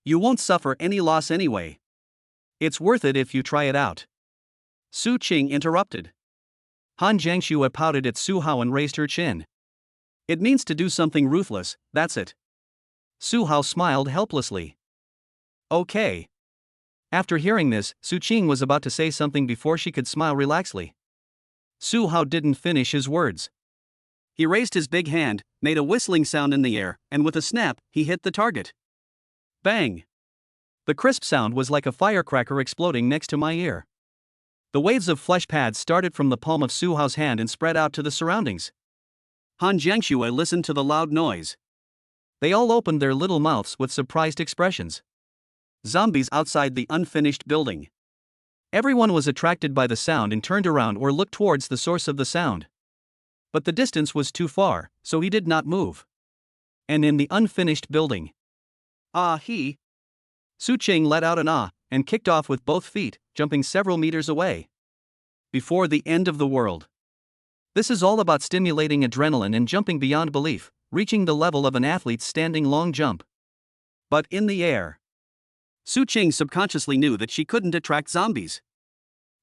You won't suffer any loss anyway. It's worth it if you try it out. Su Qing interrupted. Han Jiangxue pouted at Su Hao and raised her chin. It means to do something ruthless, that's it. Su Hao smiled helplessly. Okay. After hearing this, Su Qing was about to say something before she could smile relaxedly. Su Hao didn't finish his words. He raised his big hand, made a whistling sound in the air, and with a snap, he hit the target. Bang! The crisp sound was like a firecracker exploding next to my ear. The waves of flesh pads started from the palm of Su Hao's hand and spread out to the surroundings. Han Jiangxue listened to the loud noise. They all opened their little mouths with surprised expressions. Zombies outside the unfinished building. Everyone was attracted by the sound and turned around or looked towards the source of the sound. But the distance was too far, so he did not move. And in the unfinished building. Su Qing let out an ah, and kicked off with both feet, jumping several meters away. Before the end of the world. This is all about stimulating adrenaline and jumping beyond belief, reaching the level of an athlete's standing long jump. But in the air. Su Qing subconsciously knew that she couldn't attract zombies.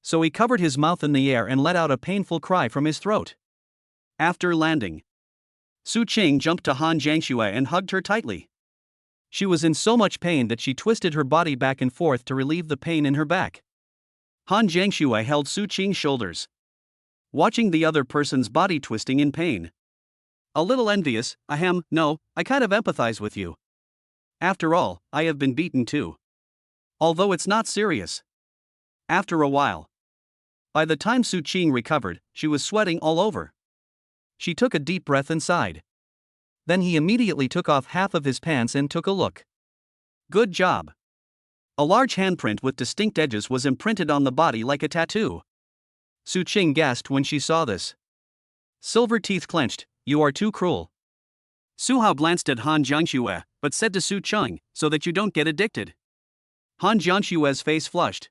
So he covered his mouth in the air and let out a painful cry from his throat. After landing, Su Qing jumped to Han Jiangxue and hugged her tightly. She was in so much pain that she twisted her body back and forth to relieve the pain in her back. Han Jiangxue held Su Qing's shoulders, watching the other person's body twisting in pain. A little envious, no, I kind of empathize with you. After all, I have been beaten too. Although it's not serious. After a while. By the time Su Qing recovered, she was sweating all over. She took a deep breath and sighed. Then he immediately took off half of his pants and took a look. Good job. A large handprint with distinct edges was imprinted on the body like a tattoo. Su Qing gasped when she saw this. Silver teeth clenched, you are too cruel. Su Hao glanced at Han Jiangxue, but said to Su Qing, so that you don't get addicted. Han Jiangxue's face flushed.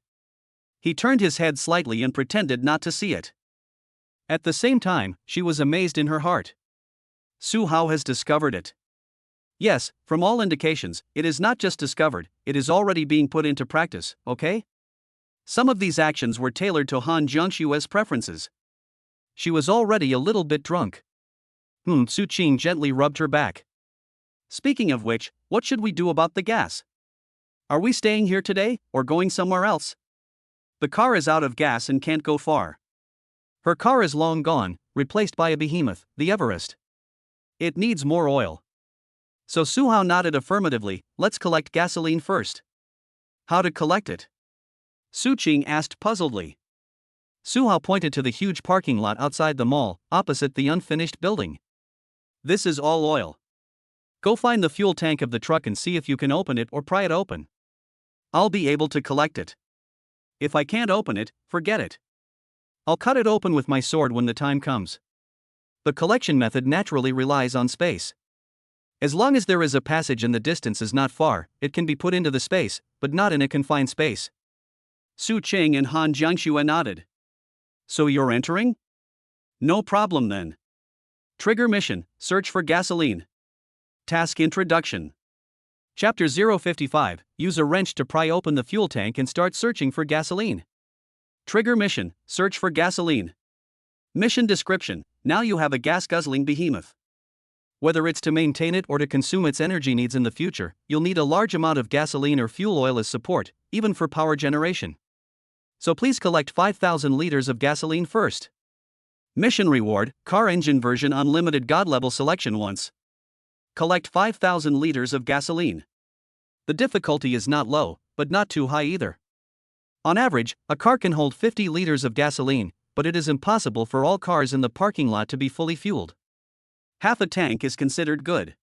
He turned his head slightly and pretended not to see it. At the same time, she was amazed in her heart. Su Hao has discovered it. Yes, from all indications, it is not just discovered, it is already being put into practice, okay? Some of these actions were tailored to Han Jiangxue's preferences. She was already a little bit drunk. Su Qing gently rubbed her back. Speaking of which, what should we do about the gas? Are we staying here today, or going somewhere else? The car is out of gas and can't go far. Her car is long gone, replaced by a behemoth, the Everest. It needs more oil. So Su Hao nodded affirmatively, let's collect gasoline first. How to collect it? Su Qing asked puzzledly. Su Hao pointed to the huge parking lot outside the mall, opposite the unfinished building. This is all oil. Go find the fuel tank of the truck and see if you can open it or pry it open. I'll be able to collect it. If I can't open it, forget it. I'll cut it open with my sword when the time comes. The collection method naturally relies on space. As long as there is a passage and the distance is not far, it can be put into the space, but not in a confined space. Su Qing and Han Jiangxue nodded. So you're entering? No problem then. Trigger mission, search for gasoline. Task introduction. Chapter 055, use a wrench to pry open the fuel tank and start searching for gasoline. Trigger mission, search for gasoline. Mission description, now you have a gas-guzzling behemoth. Whether it's to maintain it or to consume its energy needs in the future, you'll need a large amount of gasoline or fuel oil as support, even for power generation. So please collect 5,000 liters of gasoline first. Mission reward, car engine version unlimited god level selection once. Collect 5,000 liters of gasoline. The difficulty is not low, but not too high either. On average, a car can hold 50 liters of gasoline, but it is impossible for all cars in the parking lot to be fully fueled. Half a tank is considered good.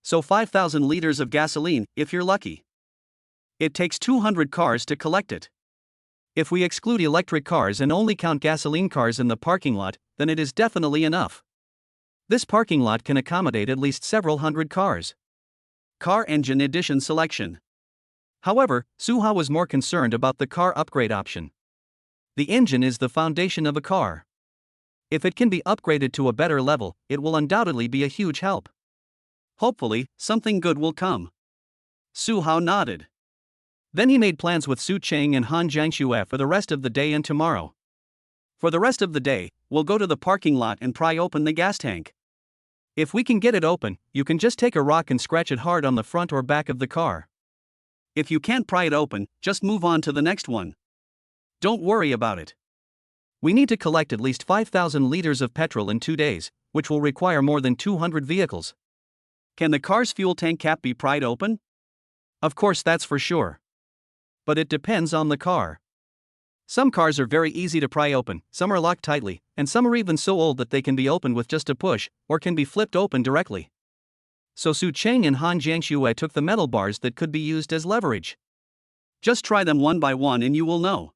So 5,000 liters of gasoline, if you're lucky. It takes 200 cars to collect it. If we exclude electric cars and only count gasoline cars in the parking lot, then it is definitely enough. This parking lot can accommodate at least several hundred cars. Car engine edition selection. However, Suha was more concerned about the car upgrade option. The engine is the foundation of a car. If it can be upgraded to a better level, it will undoubtedly be a huge help. Hopefully, something good will come. Suha nodded. Then he made plans with Su Cheng and Han Jiangxue for the rest of the day and tomorrow. For the rest of the day, we'll go to the parking lot and pry open the gas tank. If we can get it open, you can just take a rock and scratch it hard on the front or back of the car. If you can't pry it open, just move on to the next one. Don't worry about it. We need to collect at least 5,000 liters of petrol in 2 days, which will require more than 200 vehicles. Can the car's fuel tank cap be pried open? Of course, that's for sure. But it depends on the car. Some cars are very easy to pry open, some are locked tightly, and some are even so old that they can be opened with just a push, or can be flipped open directly. So Su Cheng and Han Jiangxue took the metal bars that could be used as leverage. Just try them one by one and you will know.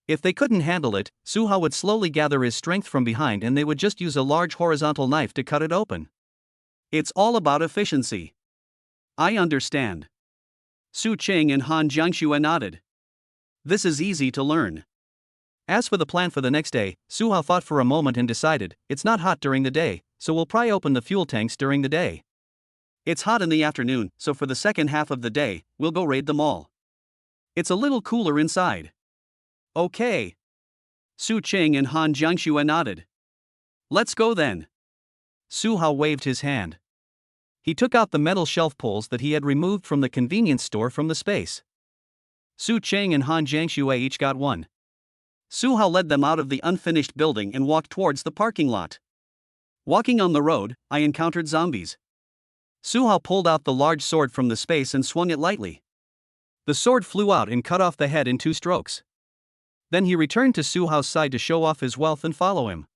If they couldn't handle it, Suha would slowly gather his strength from behind and they would just use a large horizontal knife to cut it open. It's all about efficiency. I understand. Su Cheng and Han Jiangxue nodded. This is easy to learn. As for the plan for the next day, Suha thought for a moment and decided, it's not hot during the day, so we'll pry open the fuel tanks during the day. It's hot in the afternoon, so for the second half of the day, we'll go raid the mall. It's a little cooler inside. Okay. Su Cheng and Han Jiangxue nodded. Let's go then. Suha waved his hand. He took out the metal shelf poles that he had removed from the convenience store from the space. Su Cheng and Han Jiangxue each got one. Suha led them out of the unfinished building and walked towards the parking lot. Walking on the road, I encountered zombies. Suha pulled out the large sword from the space and swung it lightly. The sword flew out and cut off the head in 2 strokes. Then he returned to Suha's side to show off his wealth and follow him.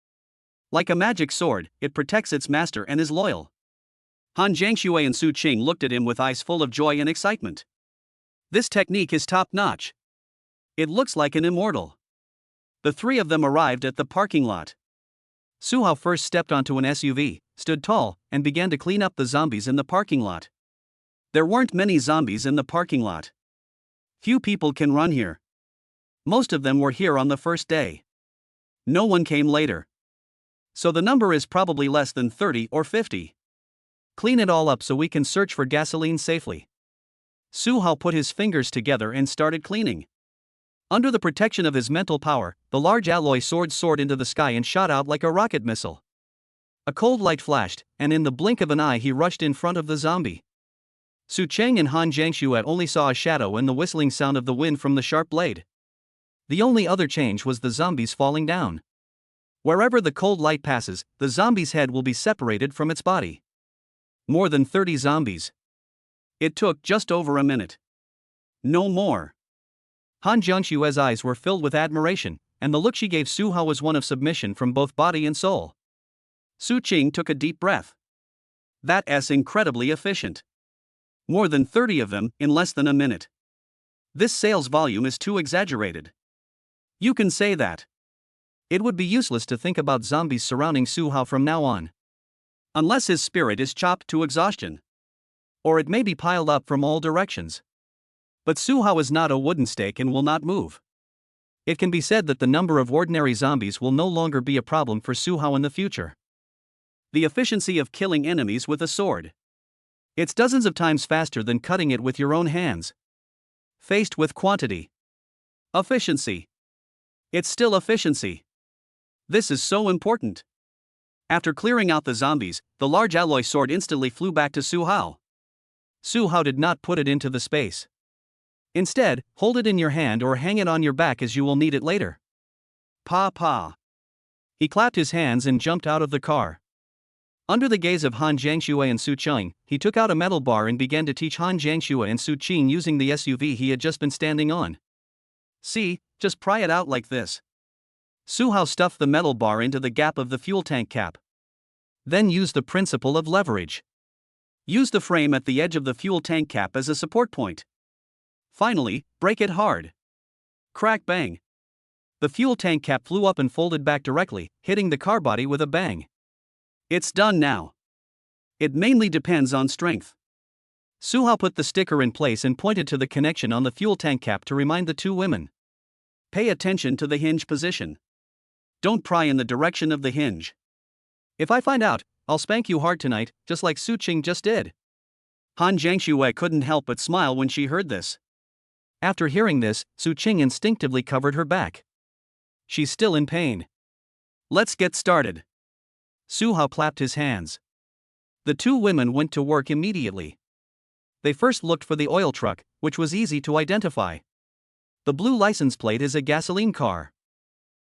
Like a magic sword, it protects its master and is loyal. Han Jiangxue and Su Cheng looked at him with eyes full of joy and excitement. This technique is top-notch. It looks like an immortal. The 3 of them arrived at the parking lot. Suha first stepped onto an SUV, stood tall, and began to clean up the zombies in the parking lot. There weren't many zombies in the parking lot. Few people can run here. Most of them were here on the first day. No one came later. So the number is probably less than 30 or 50. Clean it all up so we can search for gasoline safely. Suha put his fingers together and started cleaning. Under the protection of his mental power, the large alloy sword soared into the sky and shot out like a rocket missile. A cold light flashed, and in the blink of an eye he rushed in front of the zombie. Su Cheng and Han Jiangxue only saw a shadow and the whistling sound of the wind from the sharp blade. The only other change was the zombies falling down. Wherever the cold light passes, the zombie's head will be separated from its body. More than 30 zombies. It took just over a minute. No more. Han Jiangxue's eyes were filled with admiration, and the look she gave Suha was one of submission from both body and soul. Su Cheng took a deep breath. That's incredibly efficient. More than 30 of them, in less than a minute. This sales volume is too exaggerated. You can say that. It would be useless to think about zombies surrounding Suha from now on. Unless his spirit is chopped to exhaustion. Or it may be piled up from all directions. But Suha is not a wooden stake and will not move. It can be said that the number of ordinary zombies will no longer be a problem for Suha in the future. The efficiency of killing enemies with a sword. It's dozens of times faster than cutting it with your own hands. Faced with quantity. Efficiency. It's still efficiency. This is so important. After clearing out the zombies, the large alloy sword instantly flew back to Su Hao. Su Hao did not put it into the space. Instead, hold it in your hand or hang it on your back as you will need it later. Pa pa. He clapped his hands and jumped out of the car. Under the gaze of Han Jiangxue and Su Qing, he took out a metal bar and began to teach Han Jiangxue and Su Qing using the SUV he had just been standing on. See, just pry it out like this. Su Hao stuffed the metal bar into the gap of the fuel tank cap. Then use the principle of leverage. Use the frame at the edge of the fuel tank cap as a support point. Finally, break it hard. Crack bang. The fuel tank cap flew up and folded back directly, hitting the car body with a bang. It's done now. It mainly depends on strength. Su Hao put the sticker in place and pointed to the connection on the fuel tank cap to remind the two women. Pay attention to the hinge position. Don't pry in the direction of the hinge. If I find out, I'll spank you hard tonight, just like Su Qing just did. Han Jiangxue couldn't help but smile when she heard this. After hearing this, Su Qing instinctively covered her back. She's still in pain. Let's get started. Su Hao clapped his hands. The two women went to work immediately. They first looked for the oil truck, which was easy to identify. The blue license plate is a gasoline car.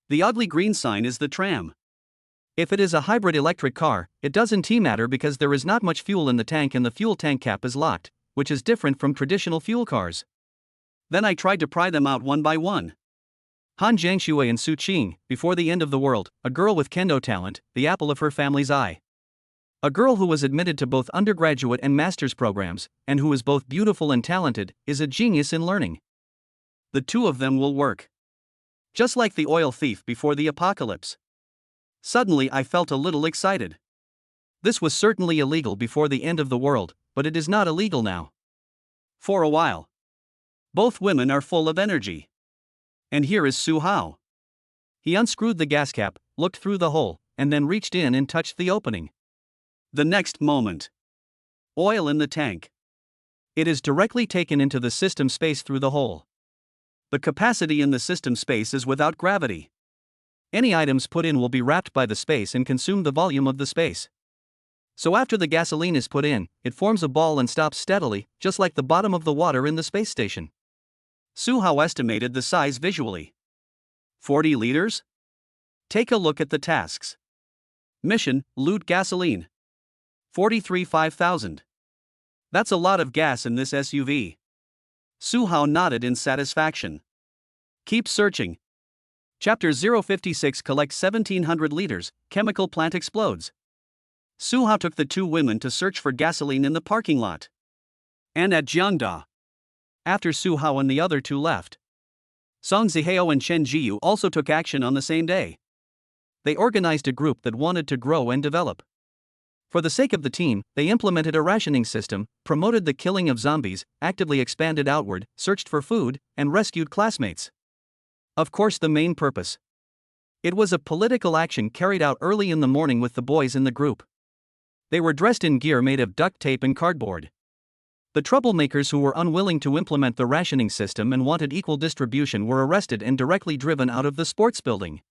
The ugly green sign is the tram. If it is a hybrid electric car, it doesn't matter because there is not much fuel in the tank and the fuel tank cap is locked, which is different from traditional fuel cars. Then I tried to pry them out one by one. Han Jiangxue and Su Qing, before the end of the world, a girl with kendo talent, the apple of her family's eye. A girl who was admitted to both undergraduate and master's programs, and who is both beautiful and talented, is a genius in learning. The two of them will work. Just like the oil thief before the apocalypse. Suddenly I felt a little excited. This was certainly illegal before the end of the world, but it is not illegal now. For a while. Both women are full of energy. And here is Su Hao. He unscrewed the gas cap, looked through the hole, and then reached in and touched the opening. The next moment. Oil in the tank. It is directly taken into the system space through the hole. The capacity in the system space is without gravity. Any items put in will be wrapped by the space and consume the volume of the space. So after the gasoline is put in, it forms a ball and stops steadily, just like the bottom of the water in the space station. Su Hao estimated the size visually. 40 liters? Take a look at the tasks. Mission, loot gasoline. 43,500. That's a lot of gas in this SUV. Su Hao nodded in satisfaction. Keep searching. Chapter 056 collects 1700 liters, chemical plant explodes. Su Hao took the two women to search for gasoline in the parking lot. And at Jiangda. After Su Hao and the other two left. Song Zihao and Chen Jiyu also took action on the same day. They organized a group that wanted to grow and develop. For the sake of the team, they implemented a rationing system, promoted the killing of zombies, actively expanded outward, searched for food, and rescued classmates. Of course, the main purpose. It was a political action carried out early in the morning with the boys in the group. They were dressed in gear made of duct tape and cardboard. The troublemakers who were unwilling to implement the rationing system and wanted equal distribution were arrested and directly driven out of the sports building.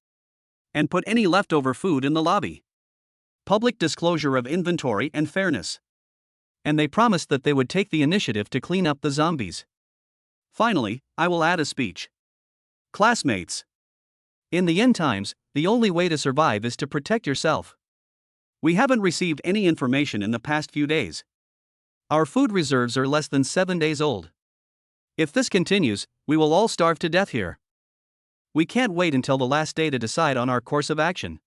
And put any leftover food in the lobby. Public disclosure of inventory and fairness. And they promised that they would take the initiative to clean up the zombies. Finally, I will add a speech. Classmates. In the end times, the only way to survive is to protect yourself. We haven't received any information in the past few days. Our food reserves are less than 7 days old. If this continues, we will all starve to death here. We can't wait until the last day to decide on our course of action.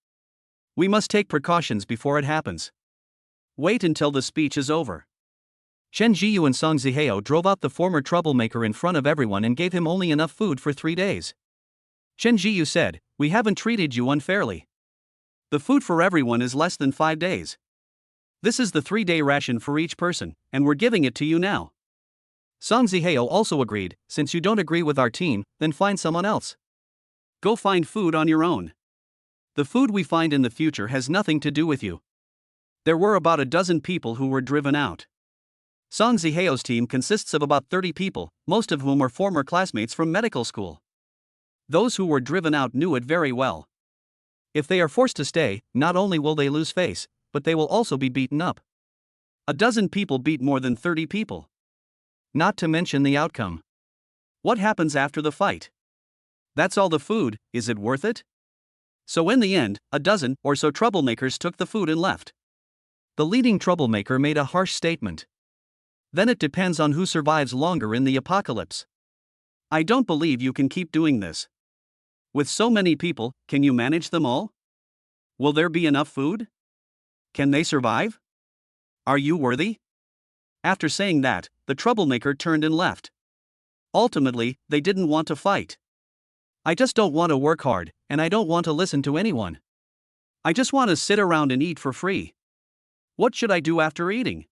We must take precautions before it happens. Wait until the speech is over. Chen Jiyu and Song Zihao drove out the former troublemaker in front of everyone and gave him only enough food for 3 days. Chen Jiyu said, "We haven't treated you unfairly. The food for everyone is less than 5 days. This is the 3-day ration for each person, and we're giving it to you now." Song Zihao also agreed, "Since you don't agree with our team, then find someone else. Go find food on your own. The food we find in the future has nothing to do with you. There were about a dozen people who were driven out. Song Ziheo's team consists of about 30 people, most of whom are former classmates from medical school. Those who were driven out knew it very well. If they are forced to stay, not only will they lose face, but they will also be beaten up. A dozen people beat more than 30 people. Not to mention the outcome. What happens after the fight? That's all the food, is it worth it? So in the end, a dozen or so troublemakers took the food and left. The leading troublemaker made a harsh statement. Then it depends on who survives longer in the apocalypse. I don't believe you can keep doing this. With so many people, can you manage them all? Will there be enough food? Can they survive? Are you worthy? After saying that, the troublemaker turned and left. Ultimately, they didn't want to fight. I just don't want to work hard, and I don't want to listen to anyone. I just want to sit around and eat for free. What should I do after eating?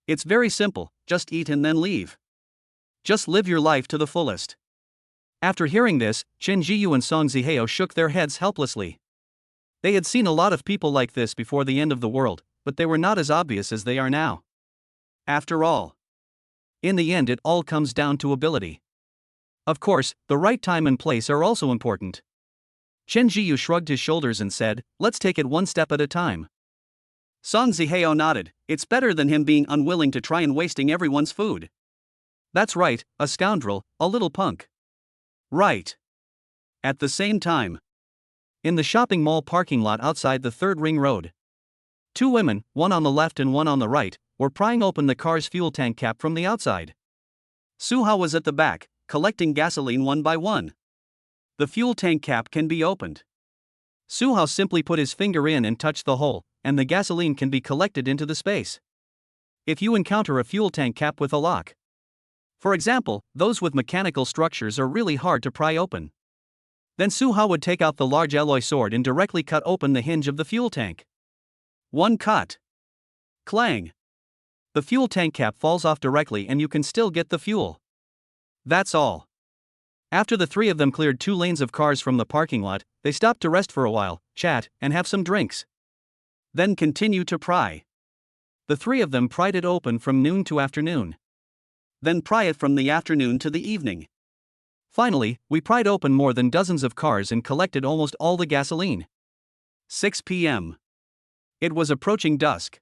It's very simple, just eat and then leave. Just live your life to the fullest. After hearing this, Chen Jiyu and Song Ziheo shook their heads helplessly. They had seen a lot of people like this before the end of the world, but they were not as obvious as they are now. After all, in the end it all comes down to ability. Of course, the right time and place are also important. Chen Jiyu shrugged his shoulders and said, "Let's take it one step at a time." Song Ziheo nodded. It's better than him being unwilling to try and wasting everyone's food. That's right, a scoundrel, a little punk. Right. At the same time, in the shopping mall parking lot outside the Third Ring Road, two women, one on the left and one on the right, were prying open the car's fuel tank cap from the outside. Suhao was at the back, collecting gasoline one by one. The fuel tank cap can be opened. Suhao simply put his finger in and touched the hole, and the gasoline can be collected into the space. If you encounter a fuel tank cap with a lock, for example, those with mechanical structures are really hard to pry open. Then Suhao would take out the large alloy sword and directly cut open the hinge of the fuel tank. One cut. Clang. The fuel tank cap falls off directly and you can still get the fuel. That's all. After the three of them cleared 2 lanes of cars from the parking lot, they stopped to rest for a while, chat, and have some drinks. Then continue to pry. The three of them pried it open from noon to afternoon. Then pry it from the afternoon to the evening. Finally, we pried open more than dozens of cars and collected almost all the gasoline. 6 p.m. It was approaching dusk.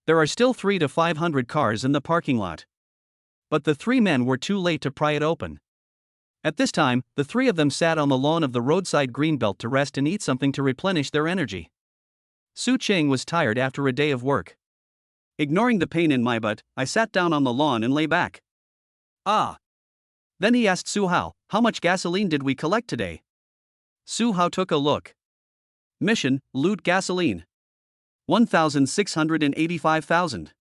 There are still 300 to 500 cars in the parking lot. But the three men were too late to pry it open. At this time, the three of them sat on the lawn of the roadside greenbelt to rest and eat something to replenish their energy. Su Ching was tired after a day of work. Ignoring the pain in my butt, I sat down on the lawn and lay back. Ah. Then he asked Su Hao, "How much gasoline did we collect today?" Su Hao took a look. Mission, loot gasoline. 1,685,000.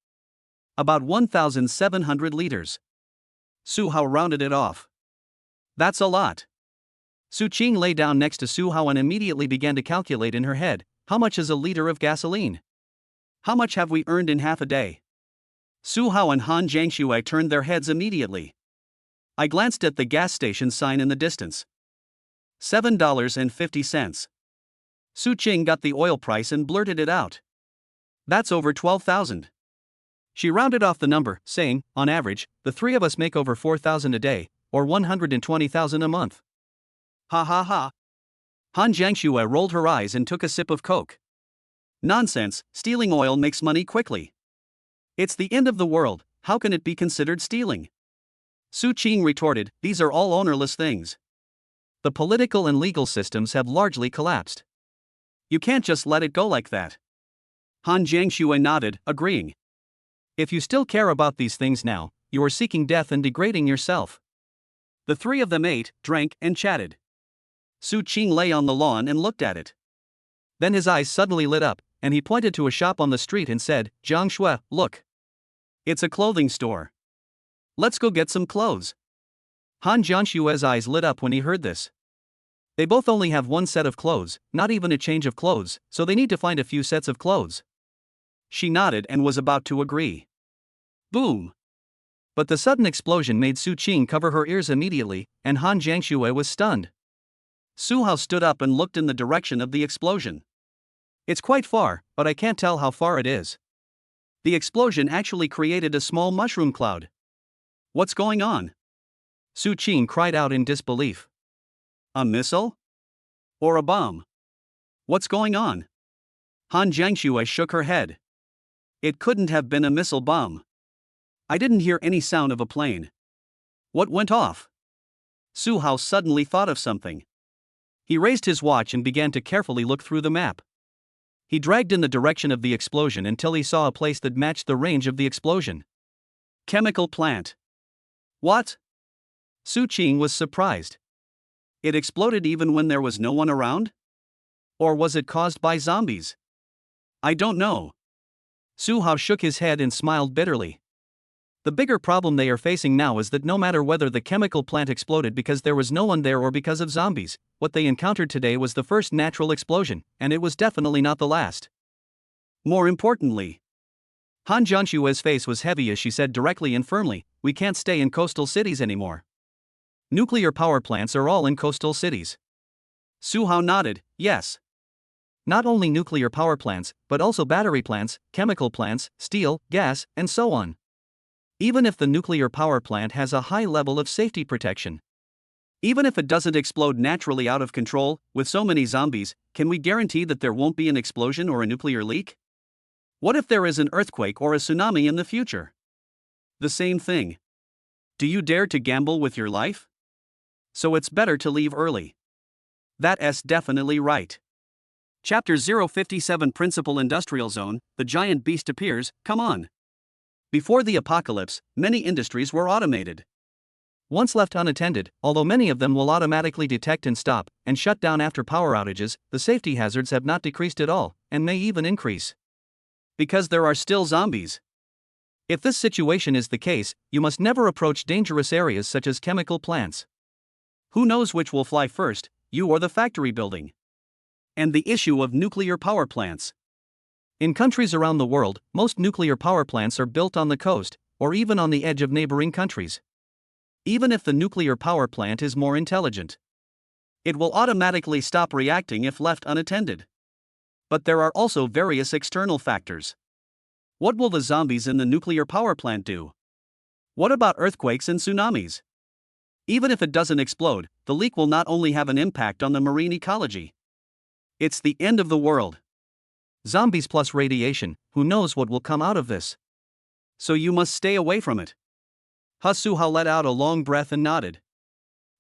About 1,700 liters. Su Hao rounded it off. That's a lot. Su Qing lay down next to Su Hao and immediately began to calculate in her head, how much is a liter of gasoline? How much have we earned in half a day? Su Hao and Han Jiangshui turned their heads immediately. I glanced at the gas station sign in the distance. $7.50. Su Qing got the oil price and blurted it out. That's over 12,000. She rounded off the number, saying, on average, the three of us make over 4,000 a day, or 120,000 a month. Ha ha ha. Han Jiangshui rolled her eyes and took a sip of Coke. Nonsense, stealing oil makes money quickly. It's the end of the world, how can it be considered stealing? Su Qing retorted, these are all ownerless things. The political and legal systems have largely collapsed. You can't just let it go like that. Han Jiangshui nodded, agreeing. If you still care about these things now, you are seeking death and degrading yourself. The three of them ate, drank, and chatted. Su Qing lay on the lawn and looked at it. Then his eyes suddenly lit up, and he pointed to a shop on the street and said, Jiang Shui, look. It's a clothing store. Let's go get some clothes. Han Jiangshui's eyes lit up when he heard this. They both only have one set of clothes, not even a change of clothes, so they need to find a few sets of clothes. She nodded and was about to agree. Boom! But the sudden explosion made Su Qing cover her ears immediately, and Han Jiangshui was stunned. Su Hao stood up and looked in the direction of the explosion. It's quite far, but I can't tell how far it is. The explosion actually created a small mushroom cloud. What's going on? Su Qing cried out in disbelief. A missile? Or a bomb? What's going on? Han Jiangxue shook her head. It couldn't have been a missile bomb. I didn't hear any sound of a plane. What went off? Su Hao suddenly thought of something. He raised his watch and began to carefully look through the map. He dragged in the direction of the explosion until he saw a place that matched the range of the explosion. Chemical plant. What? Su Qing was surprised. It exploded even when there was no one around? Or was it caused by zombies? I don't know. Su Hao shook his head and smiled bitterly. The bigger problem they are facing now is that no matter whether the chemical plant exploded because there was no one there or because of zombies, what they encountered today was the first natural explosion, and it was definitely not the last. More importantly, Han Jianshue's face was heavy as she said directly and firmly, "We can't stay in coastal cities anymore. Nuclear power plants are all in coastal cities." Su Hao nodded, yes. Not only nuclear power plants, but also battery plants, chemical plants, steel, gas, and so on. Even if the nuclear power plant has a high level of safety protection. Even if it doesn't explode naturally out of control, with so many zombies, can we guarantee that there won't be an explosion or a nuclear leak? What if there is an earthquake or a tsunami in the future? The same thing. Do you dare to gamble with your life? So it's better to leave early. That's definitely right. Chapter 057 Principal Industrial Zone, the giant beast appears, come on. Before the apocalypse, many industries were automated. Once left unattended, although many of them will automatically detect and stop, and shut down after power outages, the safety hazards have not decreased at all, and may even increase. Because there are still zombies. If this situation is the case, you must never approach dangerous areas such as chemical plants. Who knows which will fly first, you or the factory building? And the issue of nuclear power plants. In countries around the world, most nuclear power plants are built on the coast, or even on the edge of neighboring countries. Even if the nuclear power plant is more intelligent, it will automatically stop reacting if left unattended. But there are also various external factors. What will the zombies in the nuclear power plant do? What about earthquakes and tsunamis? Even if it doesn't explode, the leak will not only have an impact on the marine ecology. It's the end of the world. Zombies plus radiation, who knows what will come out of this? So you must stay away from it. Su Hao let out a long breath and nodded.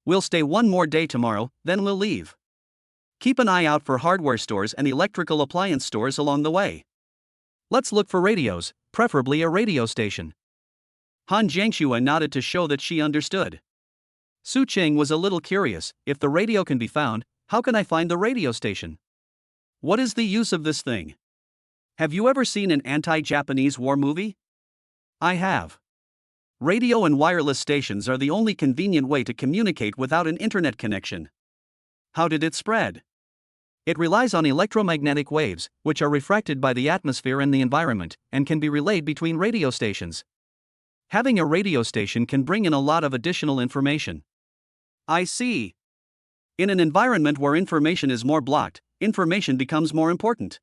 We'll stay one more day tomorrow, then we'll leave. Keep an eye out for hardware stores and electrical appliance stores along the way. Let's look for radios, preferably a radio station. Han Jiangxue nodded to show that she understood. Su Qing was a little curious, if the radio can be found, how can I find the radio station? What is the use of this thing? Have you ever seen an anti-Japanese war movie? I have. Radio and wireless stations are the only convenient way to communicate without an internet connection. How did it spread? It relies on electromagnetic waves, which are refracted by the atmosphere and the environment, and can be relayed between radio stations. Having a radio station can bring in a lot of additional information. I see. In an environment where information is more blocked, information becomes more important.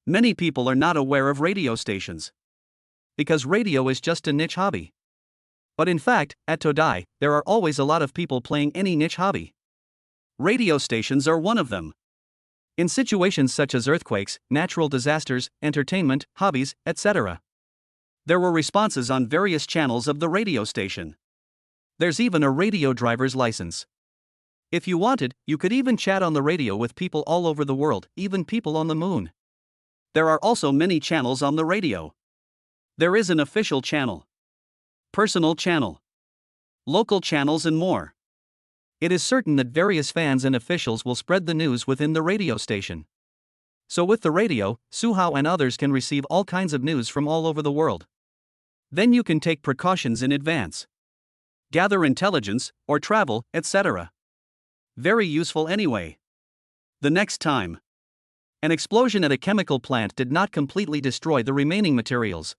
Many people are not aware of radio stations. Because radio is just a niche hobby. But in fact, at Todai, there are always a lot of people playing any niche hobby. Radio stations are one of them. In situations such as earthquakes, natural disasters, entertainment, hobbies, etc. There were responses on various channels of the radio station. There's even a radio driver's license. If you wanted, you could even chat on the radio with people all over the world, even people on the moon. There are also many channels on the radio. There is an official channel, personal channel, local channels, and more. It is certain that various fans and officials will spread the news within the radio station. So with the radio, Su Hao and others can receive all kinds of news from all over the world. Then you can take precautions in advance. Gather intelligence, or travel, etc. Very useful anyway. The next time. An explosion at a chemical plant did not completely destroy the remaining materials.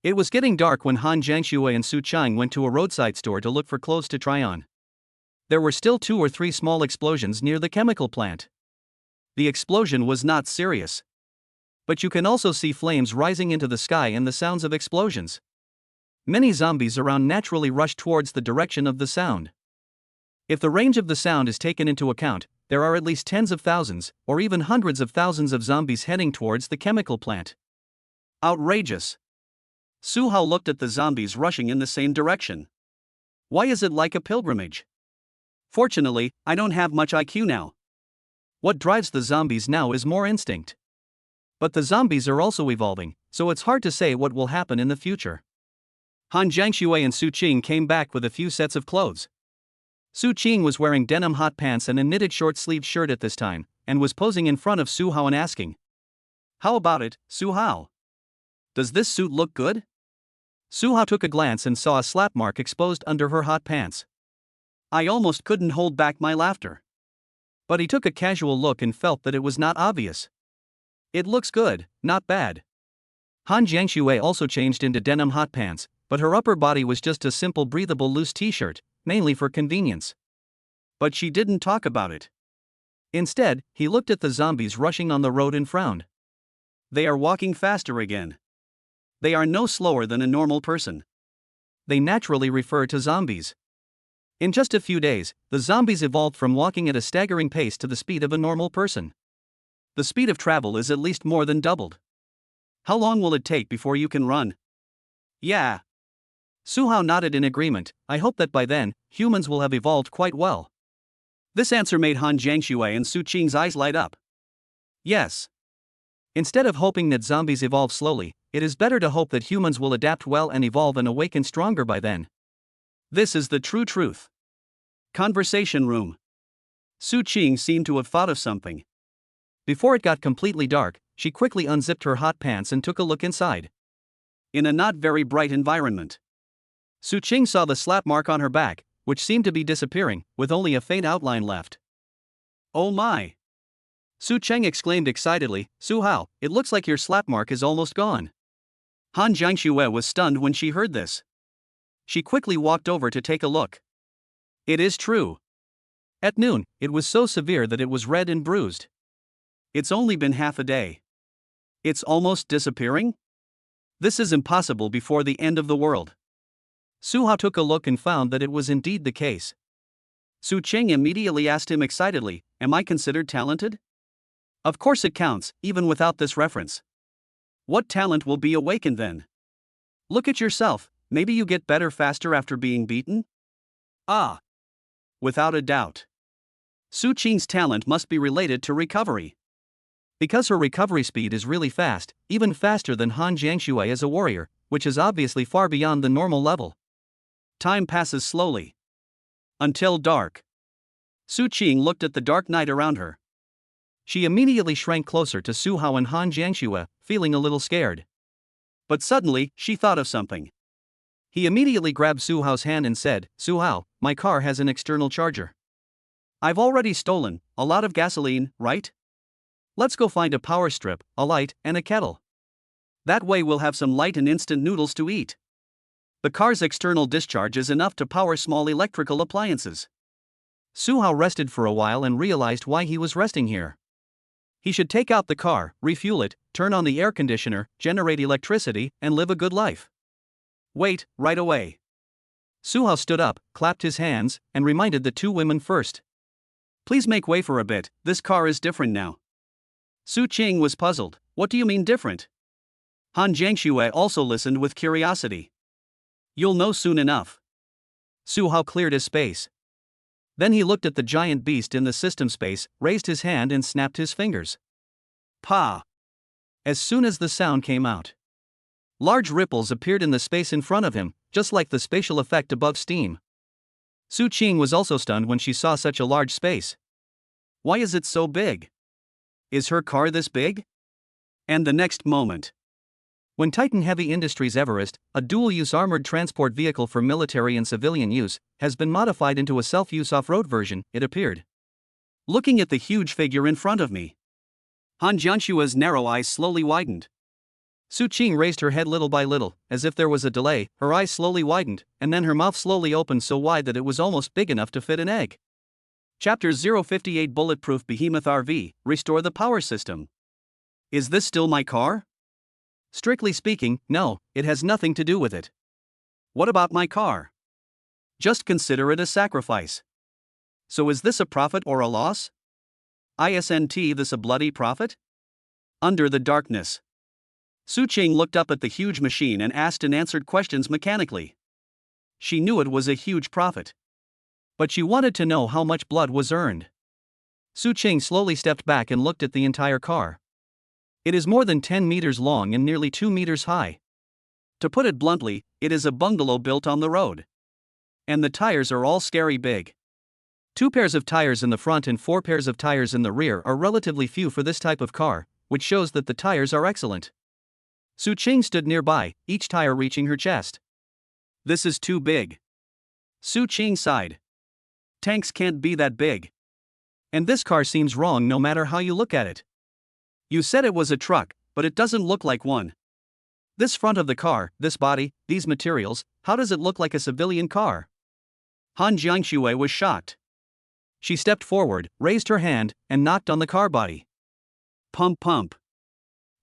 It was getting dark when Han Jiangxue and Su Chang went to a roadside store to look for clothes to try on. There were still 2 or 3 small explosions near the chemical plant. The explosion was not serious. But you can also see flames rising into the sky and the sounds of explosions. Many zombies around naturally rush towards the direction of the sound. If the range of the sound is taken into account, there are at least tens of thousands, or even hundreds of thousands of zombies heading towards the chemical plant. Outrageous. Su Hao looked at the zombies rushing in the same direction. Why is it like a pilgrimage? Fortunately, I don't have much IQ now. What drives the zombies now is more instinct. But the zombies are also evolving, so it's hard to say what will happen in the future. Han Jiangxue and Su Qing came back with a few sets of clothes. Su Qing was wearing denim hot pants and a knitted short-sleeved shirt at this time, and was posing in front of Su Hao and asking, "How about it, Su Hao? Does this suit look good?" Su Hao took a glance and saw a slap mark exposed under her hot pants. I almost couldn't hold back my laughter. But he took a casual look and felt that it was not obvious. It looks good, not bad. Han Jiangxue also changed into denim hot pants, but her upper body was just a simple breathable loose t-shirt, mainly for convenience. But she didn't talk about it. Instead, he looked at the zombies rushing on the road and frowned. They are walking faster again. They are no slower than a normal person. They naturally refer to zombies. In just a few days, the zombies evolved from walking at a staggering pace to the speed of a normal person. The speed of travel is at least more than doubled. How long will it take before you can run? Yeah. Su Hao nodded in agreement. I hope that by then, humans will have evolved quite well. This answer made Han Jiangxue and Su Qing's eyes light up. Yes. Instead of hoping that zombies evolve slowly, it is better to hope that humans will adapt well and evolve and awaken stronger by then. This is the true truth. Conversation room. Su Qing seemed to have thought of something. Before it got completely dark, she quickly unzipped her hot pants and took a look inside. In a not very bright environment. Su Qing saw the slap mark on her back, which seemed to be disappearing, with only a faint outline left. Oh my! Su Qing exclaimed excitedly, Su Hao, it looks like your slap mark is almost gone. Han Jiangxue was stunned when she heard this. She quickly walked over to take a look. It is true. At noon, it was so severe that it was red and bruised. It's only been half a day. It's almost disappearing? This is impossible before the end of the world. Su Hao took a look and found that it was indeed the case. Su Qing immediately asked him excitedly, am I considered talented? Of course it counts, even without this reference. What talent will be awakened then? Look at yourself, maybe you get better faster after being beaten? Ah! Without a doubt. Su Qing's talent must be related to recovery. Because her recovery speed is really fast, even faster than Han Jiangxue as a warrior, which is obviously far beyond the normal level. Time passes slowly. Until dark. Su Qing looked at the dark night around her. She immediately shrank closer to Su Hao and Han Jiangxue, feeling a little scared. But suddenly, she thought of something. He immediately grabbed Su Hao's hand and said, Su Hao, my car has an external charger. I've already stolen a lot of gasoline, right? Let's go find a power strip, a light, and a kettle. That way we'll have some light and instant noodles to eat. The car's external discharge is enough to power small electrical appliances. Su Hao rested for a while and realized why he was resting here. He should take out the car, refuel it, turn on the air conditioner, generate electricity, and live a good life. Wait, right away. Su Hao stood up, clapped his hands, and reminded the two women first. Please make way for a bit, this car is different now. Su Qing was puzzled. What do you mean different? Han Jiangxue also listened with curiosity. You'll know soon enough. Su Hao cleared his space. Then he looked at the giant beast in the system space, raised his hand and snapped his fingers. Pa! As soon as the sound came out, large ripples appeared in the space in front of him, just like the spatial effect above steam. Su Qing was also stunned when she saw such a large space. Why is it so big? Is her car this big? And the next moment, when Titan Heavy Industries Everest, a dual-use armored transport vehicle for military and civilian use, has been modified into a self-use off-road version, it appeared. Looking at the huge figure in front of me, Han Jianshua's narrow eyes slowly widened. Su Qing raised her head little by little, as if there was a delay, her eyes slowly widened, and then her mouth slowly opened so wide that it was almost big enough to fit an egg. Chapter 058 Bulletproof Behemoth RV, Restore the Power System. Is this still my car? Strictly speaking, no, it has nothing to do with it. What about my car? Just consider it a sacrifice. So is this a profit or a loss? Isn't this a bloody profit? Under the darkness. Su Ching looked up at the huge machine and asked and answered questions mechanically. She knew it was a huge profit. But she wanted to know how much blood was earned. Su Ching slowly stepped back and looked at the entire car. It is more than 10 meters long and nearly 2 meters high. To put it bluntly, it is a bungalow built on the road. And the tires are all scary big. 2 pairs of tires in the front and 4 pairs of tires in the rear are relatively few for this type of car, which shows that the tires are excellent. Su Ching stood nearby, each tire reaching her chest. This is too big. Su Ching sighed. Tanks can't be that big. And this car seems wrong no matter how you look at it. You said it was a truck, but it doesn't look like one. This front of the car, this body, these materials, how does it look like a civilian car? Han Jiangxue was shocked. She stepped forward, raised her hand, and knocked on the car body. Pump pump.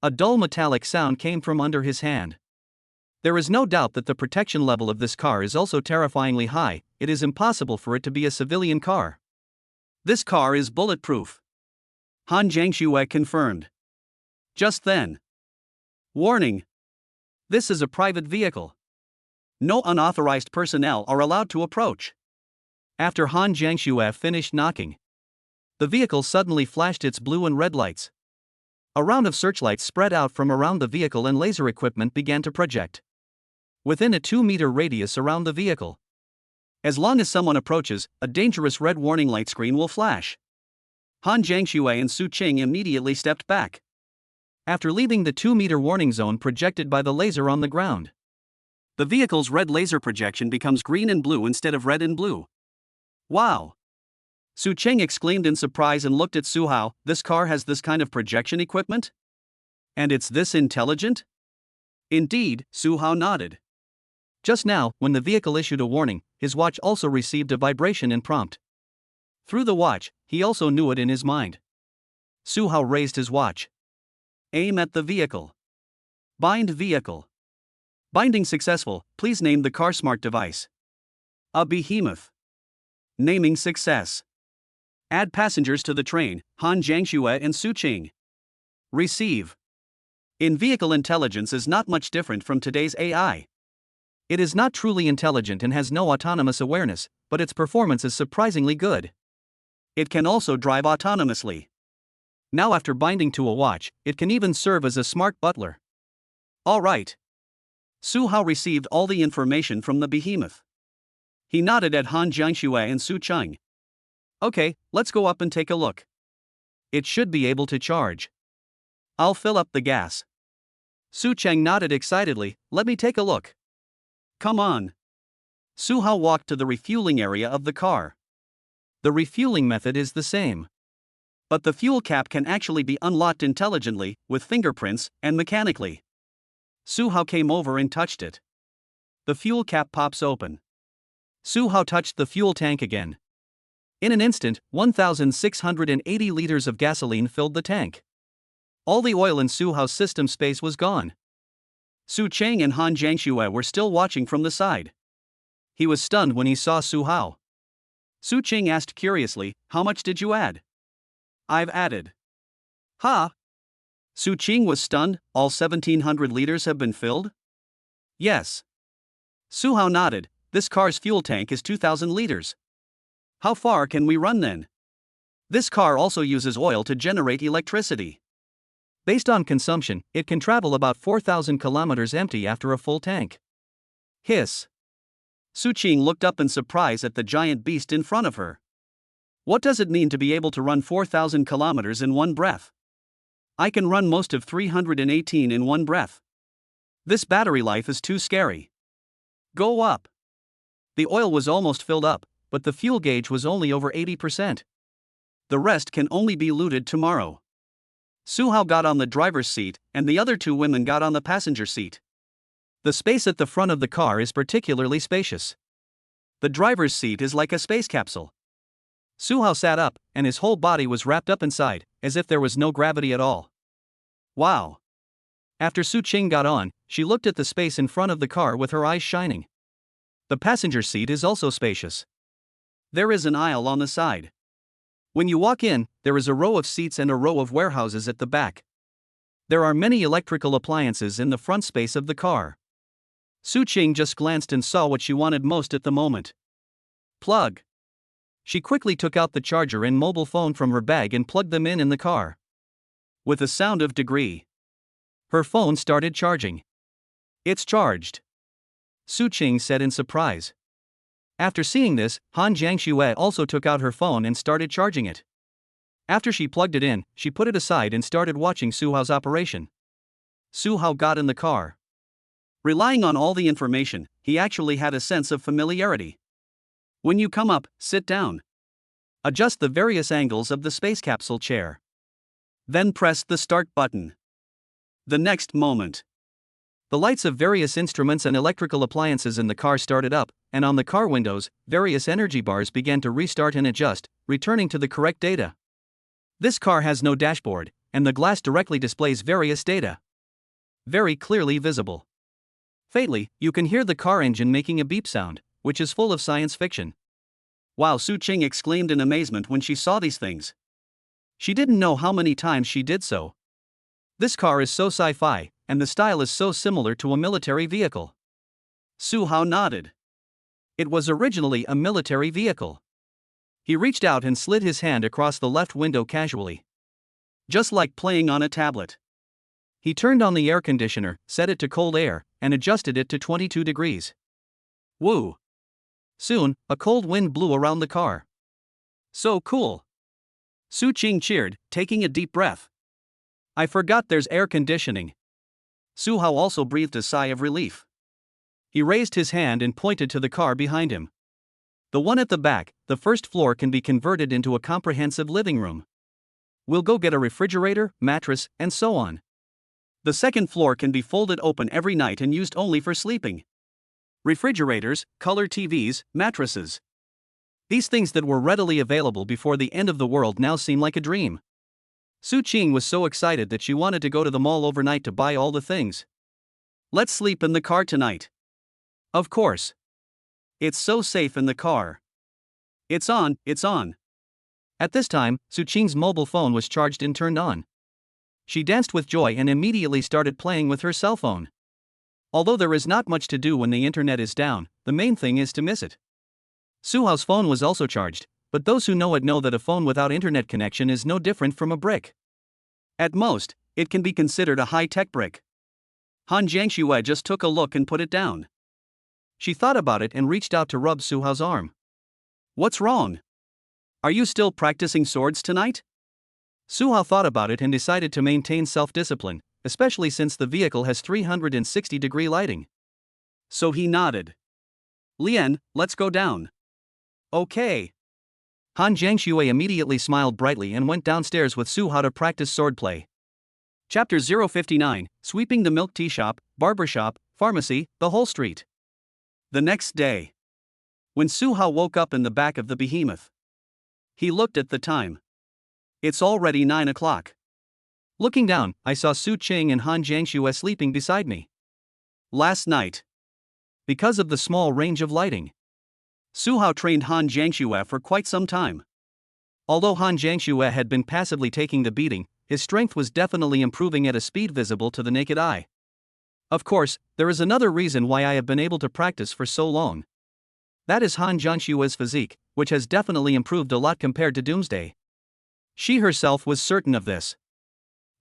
A dull metallic sound came from under his hand. There is no doubt that the protection level of this car is also terrifyingly high. It is impossible for it to be a civilian car. This car is bulletproof. Han Jiangxue confirmed. Just then. Warning. This is a private vehicle. No unauthorized personnel are allowed to approach. After Han Jiangxue finished knocking, the vehicle suddenly flashed its blue and red lights. A round of searchlights spread out from around the vehicle and laser equipment began to project within a 2-meter radius around the vehicle. As long as someone approaches, a dangerous red warning light screen will flash. Han Jiangxue and Su Ching immediately stepped back. After leaving the 2-meter warning zone projected by the laser on the ground, the vehicle's red laser projection becomes green and blue instead of red and blue. Wow! Su Ching exclaimed in surprise and looked at Su Hao. This car has this kind of projection equipment? And it's this intelligent? Indeed, Su Hao nodded. Just now, when the vehicle issued a warning, his watch also received a vibration and prompt. Through the watch, he also knew it in his mind. Su Hao raised his watch. Aim at the vehicle. Bind vehicle. Binding successful, please name the car smart device. A behemoth. Naming success. Add passengers to the train, Han Jiangxue and Su Ching. Receive. In-vehicle intelligence is not much different from today's AI. It is not truly intelligent and has no autonomous awareness, but its performance is surprisingly good. It can also drive autonomously. Now after binding to a watch, it can even serve as a smart butler. All right. Su Hao received all the information from the behemoth. He nodded at Han Jiangxue and Su Ching. Okay, let's go up and take a look. It should be able to charge. I'll fill up the gas. Su Ching nodded excitedly. Let me take a look. Come on. Su Hao walked to the refueling area of the car. The refueling method is the same. But the fuel cap can actually be unlocked intelligently, with fingerprints, and mechanically. Su Hao came over and touched it. The fuel cap pops open. Su Hao touched the fuel tank again. In an instant, 1,680 liters of gasoline filled the tank. All the oil in Su Hao's system space was gone. Su Ching and Han Jiangxue were still watching from the side. He was stunned when he saw Su Hao. Su Ching asked curiously, how much did you add? I've added. Ha! Su Ching was stunned. All 1,700 liters have been filled? Yes. Su Hao nodded. This car's fuel tank is 2,000 liters. How far can we run then? This car also uses oil to generate electricity. Based on consumption, it can travel about 4,000 kilometers empty after a full tank. Hiss. Su Ching looked up in surprise at the giant beast in front of her. What does it mean to be able to run 4,000 kilometers in one breath? I can run most of 318 in one breath. This battery life is too scary. Go up. The oil was almost filled up, but the fuel gauge was only over 80%. The rest can only be looted tomorrow. Su Hao got on the driver's seat, and the other 2 women got on the passenger seat. The space at the front of the car is particularly spacious. The driver's seat is like a space capsule. Su Hao sat up, and his whole body was wrapped up inside, as if there was no gravity at all. Wow! After Su Qing got on, she looked at the space in front of the car with her eyes shining. The passenger seat is also spacious. There is an aisle on the side. When you walk in, there is a row of seats and a row of warehouses at the back. There are many electrical appliances in the front space of the car. Su Qing just glanced and saw what she wanted most at the moment. Plug. She quickly took out the charger and mobile phone from her bag and plugged them in the car. With a sound of degree, her phone started charging. It's charged, Su Qing said in surprise. After seeing this, Han Jiangxue also took out her phone and started charging it. After she plugged it in, she put it aside and started watching Su Hao's operation. Su Hao got in the car. Relying on all the information, he actually had a sense of familiarity. When you come up, sit down. Adjust the various angles of the space capsule chair. Then press the start button. The next moment, the lights of various instruments and electrical appliances in the car started up, and on the car windows, various energy bars began to restart and adjust, returning to the correct data. This car has no dashboard, and the glass directly displays various data. Very clearly visible. Faintly, you can hear the car engine making a beep sound, which is full of science fiction. Wow, Su Qing exclaimed in amazement when she saw these things. She didn't know how many times she did so. This car is so sci-fi, and the style is so similar to a military vehicle. Su Hao nodded. It was originally a military vehicle. He reached out and slid his hand across the left window casually. Just like playing on a tablet. He turned on the air conditioner, set it to cold air, and adjusted it to 22 degrees. Woo! Soon, a cold wind blew around the car. So cool! Su Qing cheered, taking a deep breath. I forgot there's air conditioning. Su Hao also breathed a sigh of relief. He raised his hand and pointed to the car behind him. The one at the back, the first floor, can be converted into a comprehensive living room. We'll go get a refrigerator, mattress, and so on. The second floor can be folded open every night and used only for sleeping. Refrigerators, color TVs, mattresses. These things that were readily available before the end of the world now seem like a dream. Su Qing was so excited that she wanted to go to the mall overnight to buy all the things. Let's sleep in the car tonight. Of course. It's so safe in the car. It's on, it's on. At this time, Su Qing's mobile phone was charged and turned on. She danced with joy and immediately started playing with her cell phone. Although there is not much to do when the internet is down, the main thing is to miss it. Su Hao's phone was also charged, but those who know it know that a phone without internet connection is no different from a brick. At most, it can be considered a high-tech brick. Han Jiangxue just took a look and put it down. She thought about it and reached out to rub Su Hao's arm. What's wrong? Are you still practicing swords tonight? Su Hao thought about it and decided to maintain self-discipline, especially since the vehicle has 360-degree lighting. So he nodded. Lian, let's go down. Okay. Han Jiangxue immediately smiled brightly and went downstairs with Su Hao to practice swordplay. Chapter 059, Sweeping the Milk Tea Shop, Barber Shop, Pharmacy, the whole street. The next day, when Su Hao woke up in the back of the behemoth, he looked at the time. It's already 9 o'clock. Looking down, I saw Su Qing and Han Jiangxue sleeping beside me. Last night, because of the small range of lighting, Su Hao trained Han Jiangxue for quite some time. Although Han Jiangxue had been passively taking the beating, his strength was definitely improving at a speed visible to the naked eye. Of course, there is another reason why I have been able to practice for so long. That is Han Jiangxue's physique, which has definitely improved a lot compared to Doomsday. She herself was certain of this.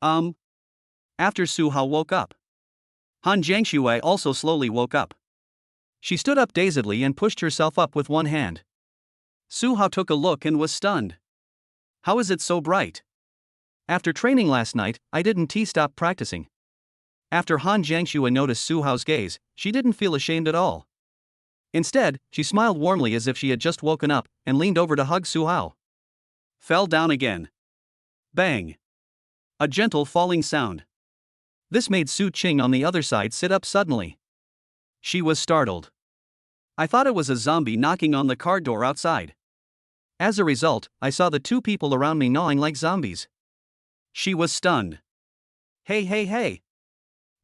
After Su Hao woke up, Han Jiangxue also slowly woke up. She stood up dazedly and pushed herself up with one hand. Su Hao took a look and was stunned. How is it so bright? After training last night, I didn't stop practicing. After Han Jiangxue noticed Su Hao's gaze, she didn't feel ashamed at all. Instead, she smiled warmly as if she had just woken up, and leaned over to hug Su Hao. Fell down again. Bang. A gentle falling sound. This made Su Qing on the other side sit up suddenly. She was startled. I thought it was a zombie knocking on the car door outside. As a result, I saw the two people around me gnawing like zombies. She was stunned. Hey, hey, hey!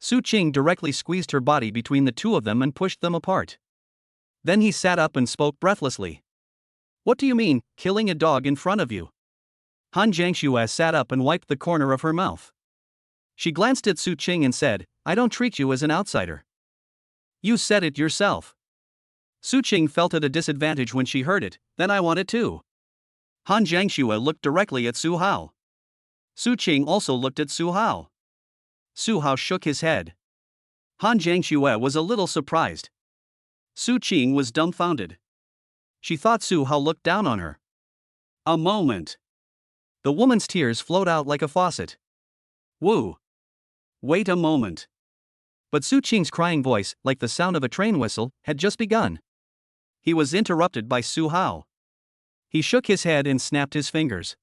Su Qing directly squeezed her body between the two of them and pushed them apart. Then he sat up and spoke breathlessly. What do you mean, killing a dog in front of you? Han Jiangxue sat up and wiped the corner of her mouth. She glanced at Su Qing and said, I don't treat you as an outsider. You said it yourself. Su Qing felt at a disadvantage when she heard it, then I want it too. Han Jiangxue looked directly at Su Hao. Su Qing also looked at Su Hao. Su Hao shook his head. Han Jiangxue was a little surprised. Su Qing was dumbfounded. She thought Su Hao looked down on her. A moment. The woman's tears flowed out like a faucet. Woo! Wait a moment. But Su Qing's crying voice, like the sound of a train whistle, had just begun. He was interrupted by Su Hao. He shook his head and snapped his fingers.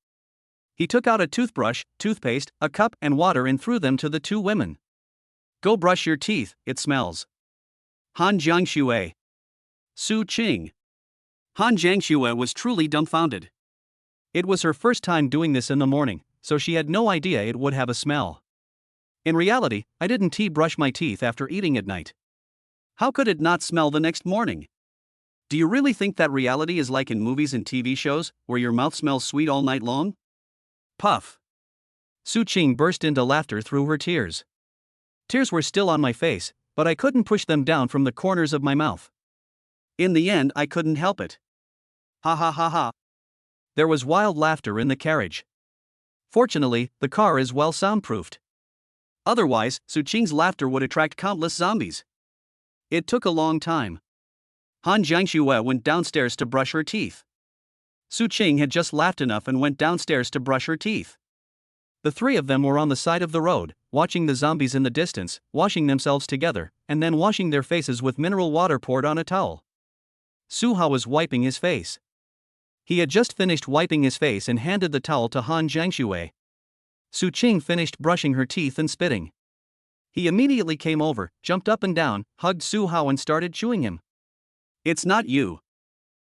He took out a toothbrush, toothpaste, a cup, and water and threw them to the two women. Go brush your teeth, it smells. Han Jiangxue. Su Qing. Han Jiangxue was truly dumbfounded. It was her first time doing this in the morning, so she had no idea it would have a smell. In reality, I didn't brush my teeth after eating at night. How could it not smell the next morning? Do you really think that reality is like in movies and TV shows, where your mouth smells sweet all night long? Puff. Su Qing burst into laughter through her tears. Tears were still on my face, but I couldn't push them down from the corners of my mouth. In the end, I couldn't help it. Ha ha ha ha. There was wild laughter in the carriage. Fortunately, the car is well soundproofed. Otherwise, Su Qing's laughter would attract countless zombies. It took a long time. Han Jiangxue went downstairs to brush her teeth. Su Qing had just laughed enough and went downstairs to brush her teeth. The three of them were on the side of the road, watching the zombies in the distance, washing themselves together, and then washing their faces with mineral water poured on a towel. Su Hao was wiping his face. He had just finished wiping his face and handed the towel to Han Jiangxue. Su Qing finished brushing her teeth and spitting. He immediately came over, jumped up and down, hugged Su Hao and started chewing him. It's not you.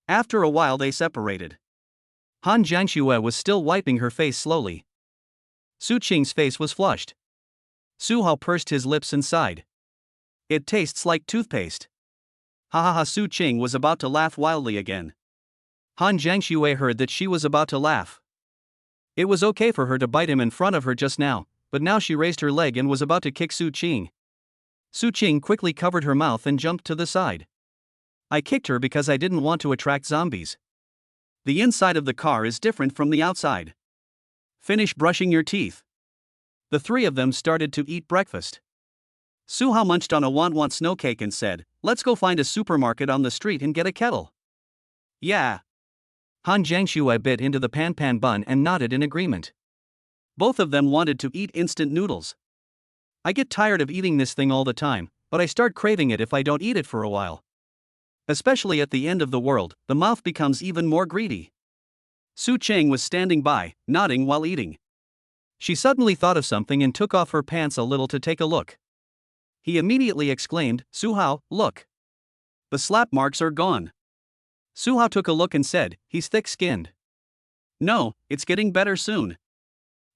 After a while they separated. Han Jiangxue was still wiping her face slowly. Su Qing's face was flushed. Su Hao pursed his lips and sighed. It tastes like toothpaste. Ha ha ha. Su Qing was about to laugh wildly again. Han Jiangxue heard that she was about to laugh. It was okay for her to bite him in front of her just now, but now she raised her leg and was about to kick Su Qing. Su Qing quickly covered her mouth and jumped to the side. I kicked her because I didn't want to attract zombies. The inside of the car is different from the outside. Finish brushing your teeth. The three of them started to eat breakfast. Su Hao munched on a want snow cake and said, let's go find a supermarket on the street and get a kettle. Yeah. Han Jiangxue bit into the pan bun and nodded in agreement. Both of them wanted to eat instant noodles. I get tired of eating this thing all the time, but I start craving it if I don't eat it for a while. Especially at the end of the world, the mouth becomes even more greedy. Su Qing was standing by, nodding while eating. She suddenly thought of something and took off her pants a little to take a look. He immediately exclaimed, Su Hao, look. The slap marks are gone. Su Hao took a look and said, he's thick-skinned. No, it's getting better soon.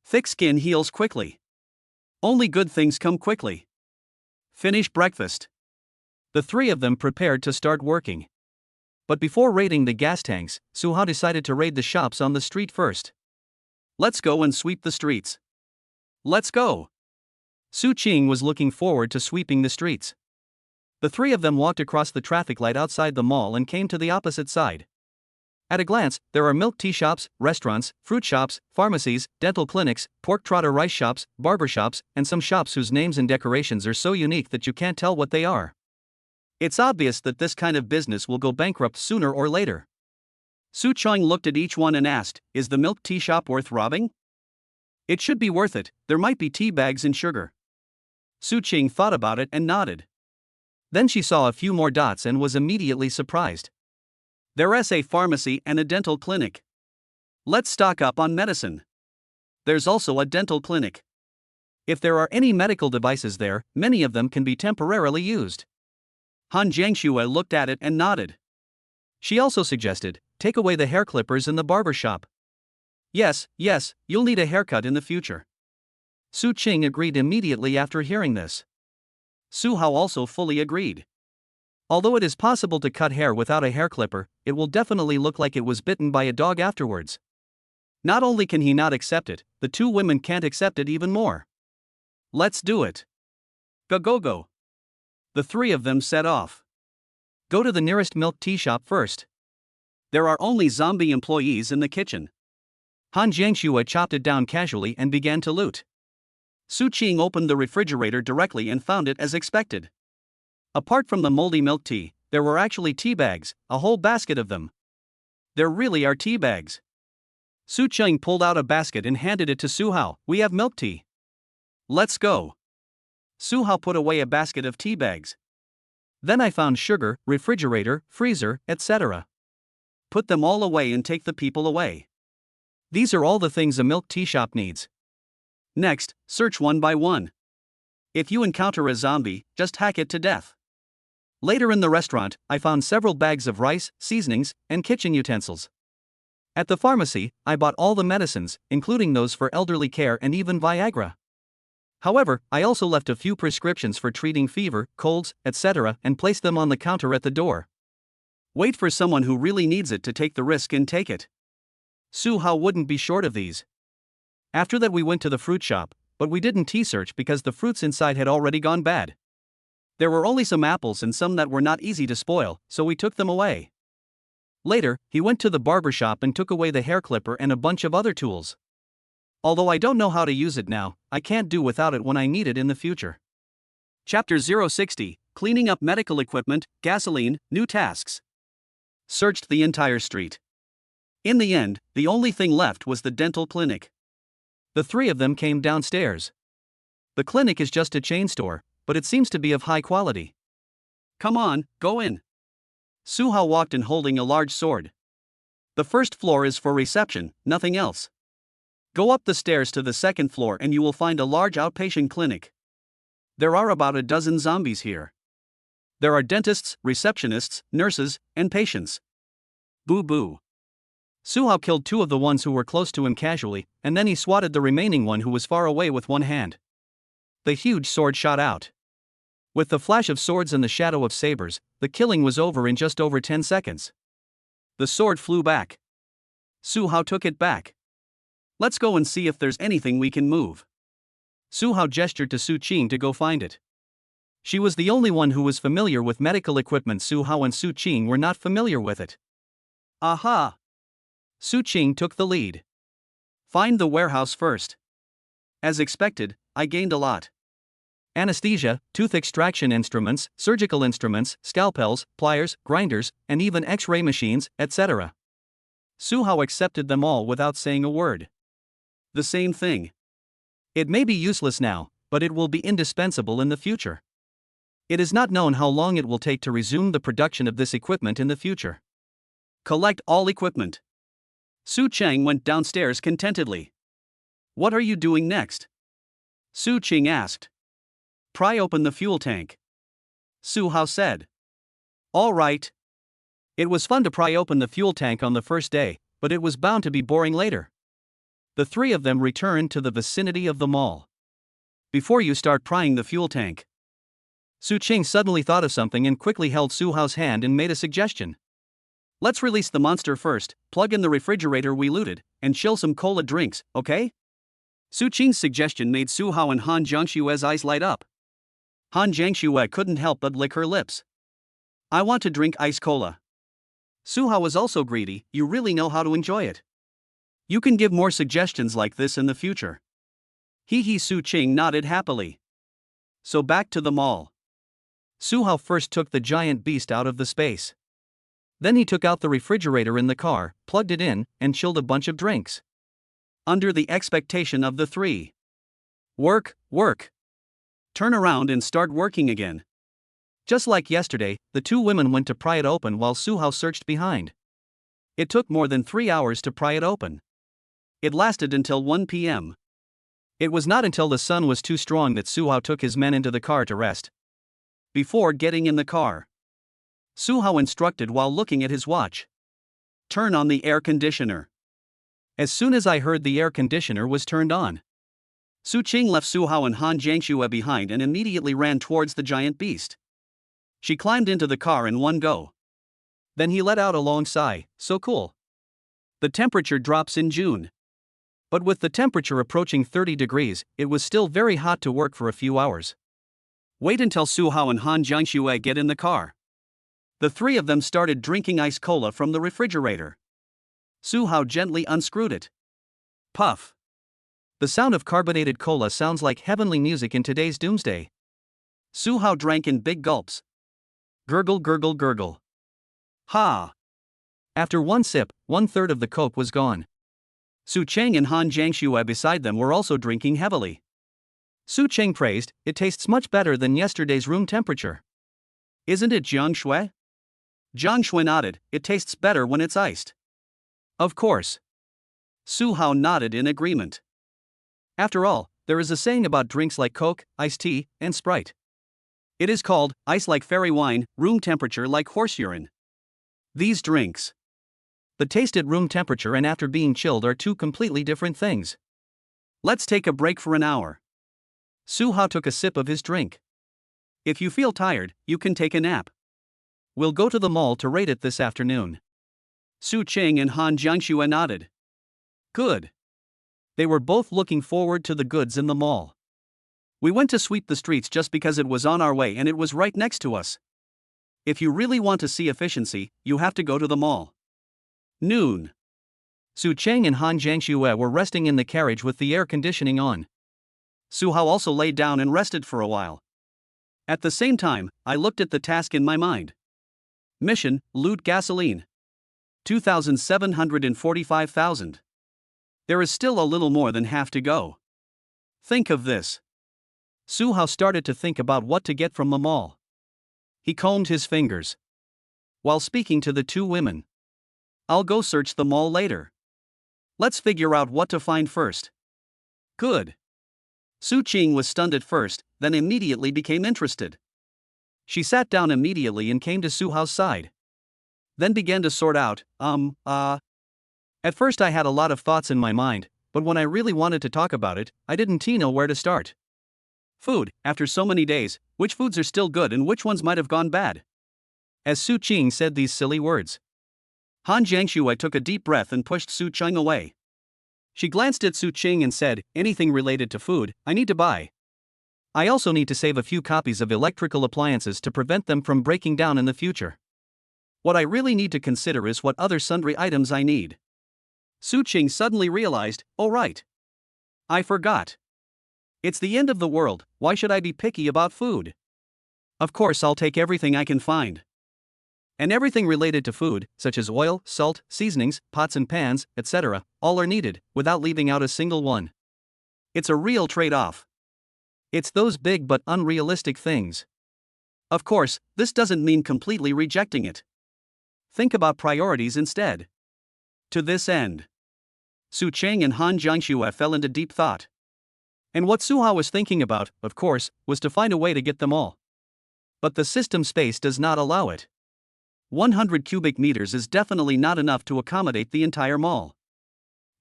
Thick skin heals quickly. Only good things come quickly. Finish breakfast. The three of them prepared to start working. But before raiding the gas tanks, Su Hao decided to raid the shops on the street first. Let's go and sweep the streets. Let's go. Su Qing was looking forward to sweeping the streets. The three of them walked across the traffic light outside the mall and came to the opposite side. At a glance, there are milk tea shops, restaurants, fruit shops, pharmacies, dental clinics, pork trotter rice shops, barber shops, and some shops whose names and decorations are so unique that you can't tell what they are. It's obvious that this kind of business will go bankrupt sooner or later. Su Qing looked at each one and asked, is the milk tea shop worth robbing? It should be worth it, there might be tea bags and sugar. Su Qing thought about it and nodded. Then she saw a few more dots and was immediately surprised. There's a pharmacy and a dental clinic. Let's stock up on medicine. There's also a dental clinic. If there are any medical devices there, many of them can be temporarily used. Han Jiangxue looked at it and nodded. She also suggested, take away the hair clippers in the barber shop. Yes, you'll need a haircut in the future. Su Qing agreed immediately after hearing this. Su Hao also fully agreed. Although it is possible to cut hair without a hair clipper, it will definitely look like it was bitten by a dog afterwards. Not only can he not accept it, the two women can't accept it even more. Let's do it. Go. The three of them set off. Go to the nearest milk tea shop first. There are only zombie employees in the kitchen. Han Jiangxue chopped it down casually and began to loot. Su Qing opened the refrigerator directly and found it as expected. Apart from the moldy milk tea, there were actually tea bags, a whole basket of them. There really are tea bags. Su Qing pulled out a basket and handed it to Su Hao. We have milk tea. Let's go. Su Hao put away a basket of tea bags. Then I found sugar, refrigerator, freezer, etc. Put them all away and take the people away. These are all the things a milk tea shop needs. Next, search one by one. If you encounter a zombie, just hack it to death. Later in the restaurant, I found several bags of rice, seasonings, and kitchen utensils. At the pharmacy, I bought all the medicines, including those for elderly care and even Viagra. However, I also left a few prescriptions for treating fever, colds, etc., and placed them on the counter at the door. Wait for someone who really needs it to take the risk and take it. Su Hao wouldn't be short of these. After that we went to the fruit shop, but we didn't tea search because the fruits inside had already gone bad. There were only some apples and some that were not easy to spoil, so we took them away. Later, he went to the barber shop and took away the hair clipper and a bunch of other tools. Although I don't know how to use it now, I can't do without it when I need it in the future. Chapter 060, Cleaning up medical equipment, gasoline, new tasks. Searched the entire street. In the end, the only thing left was the dental clinic. The three of them came downstairs. The clinic is just a chain store, but it seems to be of high quality. Come on, go in. Su Hao walked in holding a large sword. The first floor is for reception, nothing else. Go up the stairs to the second floor and you will find a large outpatient clinic. There are about a dozen zombies here. There are dentists, receptionists, nurses, and patients. Boo. Su Hao killed two of the ones who were close to him casually, and then he swatted the remaining one who was far away with one hand. The huge sword shot out. With the flash of swords and the shadow of sabers, the killing was over in just over 10 seconds. The sword flew back. Su Hao took it back. Let's go and see if there's anything we can move. Su Hao gestured to Su Qing to go find it. She was the only one who was familiar with medical equipment. Su Hao and Su Qing were not familiar with it. Aha! Su Qing took the lead. Find the warehouse first. As expected, I gained a lot. Anesthesia, tooth extraction instruments, surgical instruments, scalpels, pliers, grinders, and even X-ray machines, etc. Su Hao accepted them all without saying a word. The same thing. It may be useless now, but it will be indispensable in the future. It is not known how long it will take to resume the production of this equipment in the future. Collect all equipment. Su Cheng went downstairs contentedly. What are you doing next? Su Qing asked. Pry open the fuel tank. Su Hao said. All right. It was fun to pry open the fuel tank on the first day, but it was bound to be boring later. The three of them returned to the vicinity of the mall. Before you start prying the fuel tank. Su Qing suddenly thought of something and quickly held Su Hao's hand and made a suggestion. Let's release the monster first, plug in the refrigerator we looted, and chill some cola drinks, okay? Su Qing's suggestion made Su Hao and Han Jiangshue's eyes light up. Han Jiangxue couldn't help but lick her lips. I want to drink ice cola. Su Hao was also greedy. You really know how to enjoy it. You can give more suggestions like this in the future. Su Qing nodded happily. So back to the mall. Su Hao first took the giant beast out of the space. Then he took out the refrigerator in the car, plugged it in, and chilled a bunch of drinks. Under the expectation of the three. Work. Turn around and start working again. Just like yesterday, the two women went to pry it open while Su Hao searched behind. It took more than 3 hours to pry it open. It lasted until 1 p.m. It was not until the sun was too strong that Su Hao took his men into the car to rest. Before getting in the car, Su Hao instructed while looking at his watch. Turn on the air conditioner. As soon as I heard the air conditioner was turned on, Su Qing left Su Hao and Han Jiangxue behind and immediately ran towards the giant beast. She climbed into the car in one go. Then he let out a long sigh. So cool. The temperature drops in June. But with the temperature approaching 30 degrees, it was still very hot to work for a few hours. Wait until Su Hao and Han Jiangxue get in the car. The three of them started drinking ice cola from the refrigerator. Su Hao gently unscrewed it. Puff. The sound of carbonated cola sounds like heavenly music in today's doomsday. Su Hao drank in big gulps. Gurgle, gurgle, gurgle. Ha! After one sip, 1/3 of the Coke was gone. Su Cheng and Han Jiangxue beside them were also drinking heavily. Su Cheng praised, "It tastes much better than yesterday's room temperature." Isn't it, Jiang Shui? Jiang Shui nodded, "It tastes better when it's iced." Of course. Su Hao nodded in agreement. After all, there is a saying about drinks like Coke, iced tea, and Sprite. It is called, ice like fairy wine, room temperature like horse urine. These drinks, the taste at room temperature and after being chilled, are two completely different things. Let's take a break for an hour. Su Hao took a sip of his drink. If you feel tired, you can take a nap. We'll go to the mall to rate it this afternoon. Su Cheng and Han Jiangxue nodded. Good. They were both looking forward to the goods in the mall. We went to sweep the streets just because it was on our way and it was right next to us. If you really want to see efficiency, you have to go to the mall. Noon. Su Cheng and Han Jiangxue were resting in the carriage with the air conditioning on. Su Hao also lay down and rested for a while. At the same time, I looked at the task in my mind. Mission, loot gasoline. 2,745,000. There is still a little more than half to go. Think of this. Su Hao started to think about what to get from the mall. He combed his fingers while speaking to the two women. I'll go search the mall later. Let's figure out what to find first. Good. Su Qing was stunned at first, then immediately became interested. She sat down immediately and came to Su Hao's side. Then began to sort out, At first I had a lot of thoughts in my mind, but when I really wanted to talk about it, I didn't know where to start. Food, after so many days, which foods are still good and which ones might have gone bad? As Su Qing said these silly words, Han Jiangxue took a deep breath and pushed Su Cheng away. She glanced at Su Qing and said, "Anything related to food, I need to buy. I also need to save a few copies of electrical appliances to prevent them from breaking down in the future. What I really need to consider is what other sundry items I need." Su Qing suddenly realized, "Oh right. I forgot. It's the end of the world, why should I be picky about food? Of course I'll take everything I can find. And everything related to food, such as oil, salt, seasonings, pots and pans, etc., all are needed, without leaving out a single one. It's a real trade-off. It's those big but unrealistic things. Of course, this doesn't mean completely rejecting it. Think about priorities instead. To this end, Su Cheng and Han Jiangxue fell into deep thought. And what Su Hao was thinking about, of course, was to find a way to get them all. But the system space does not allow it. 100 cubic meters is definitely not enough to accommodate the entire mall.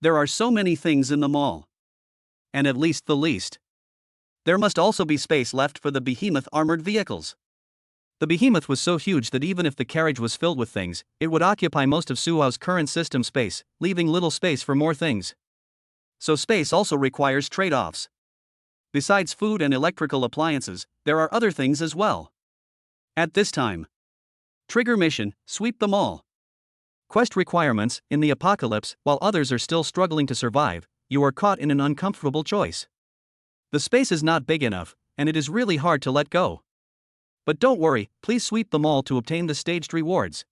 There are so many things in the mall. And at least the least. There must also be space left for the behemoth armored vehicles. The behemoth was so huge that even if the carriage was filled with things, it would occupy most of Su Hao's current system space, leaving little space for more things. So space also requires trade-offs. Besides food and electrical appliances, there are other things as well. At this time, trigger mission, sweep the mall. Quest requirements, in the apocalypse, while others are still struggling to survive, you are caught in an uncomfortable choice. The space is not big enough, and it is really hard to let go. But don't worry, please sweep the mall to obtain the staged rewards.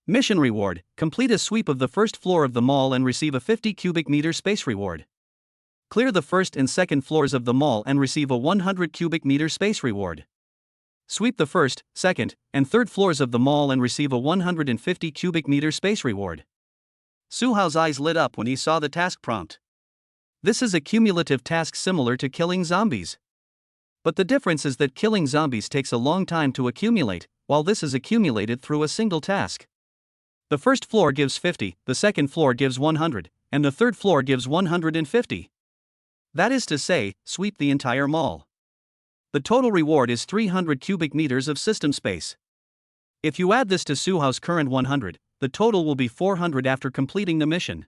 Mission reward, complete a sweep of the first floor of the mall and receive a 50 cubic meter space reward. Clear the first and second floors of the mall and receive a 100 cubic meter space reward. Sweep the first, second, and third floors of the mall and receive a 150 cubic meter space reward. Su Hao's eyes lit up when he saw the task prompt. This is a cumulative task similar to killing zombies. But the difference is that killing zombies takes a long time to accumulate, while this is accumulated through a single task. The first floor gives 50, the second floor gives 100, and the third floor gives 150. That is to say, sweep the entire mall. The total reward is 300 cubic meters of system space. If you add this to Suhao's current 100, the total will be 400 after completing the mission.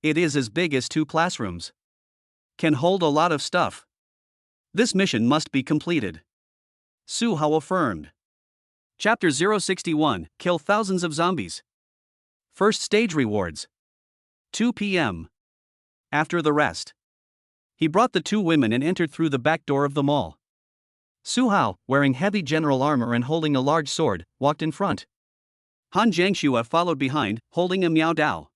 It is as big as 2 classrooms. Can hold a lot of stuff. This mission must be completed. Suhao affirmed. Chapter 061, Kill thousands of zombies. First stage rewards. 2 p.m. After the rest. He brought the 2 women and entered through the back door of the mall. Suhao, wearing heavy general armor and holding a large sword, walked in front. Han Jiangxue followed behind, holding a Miao Dao.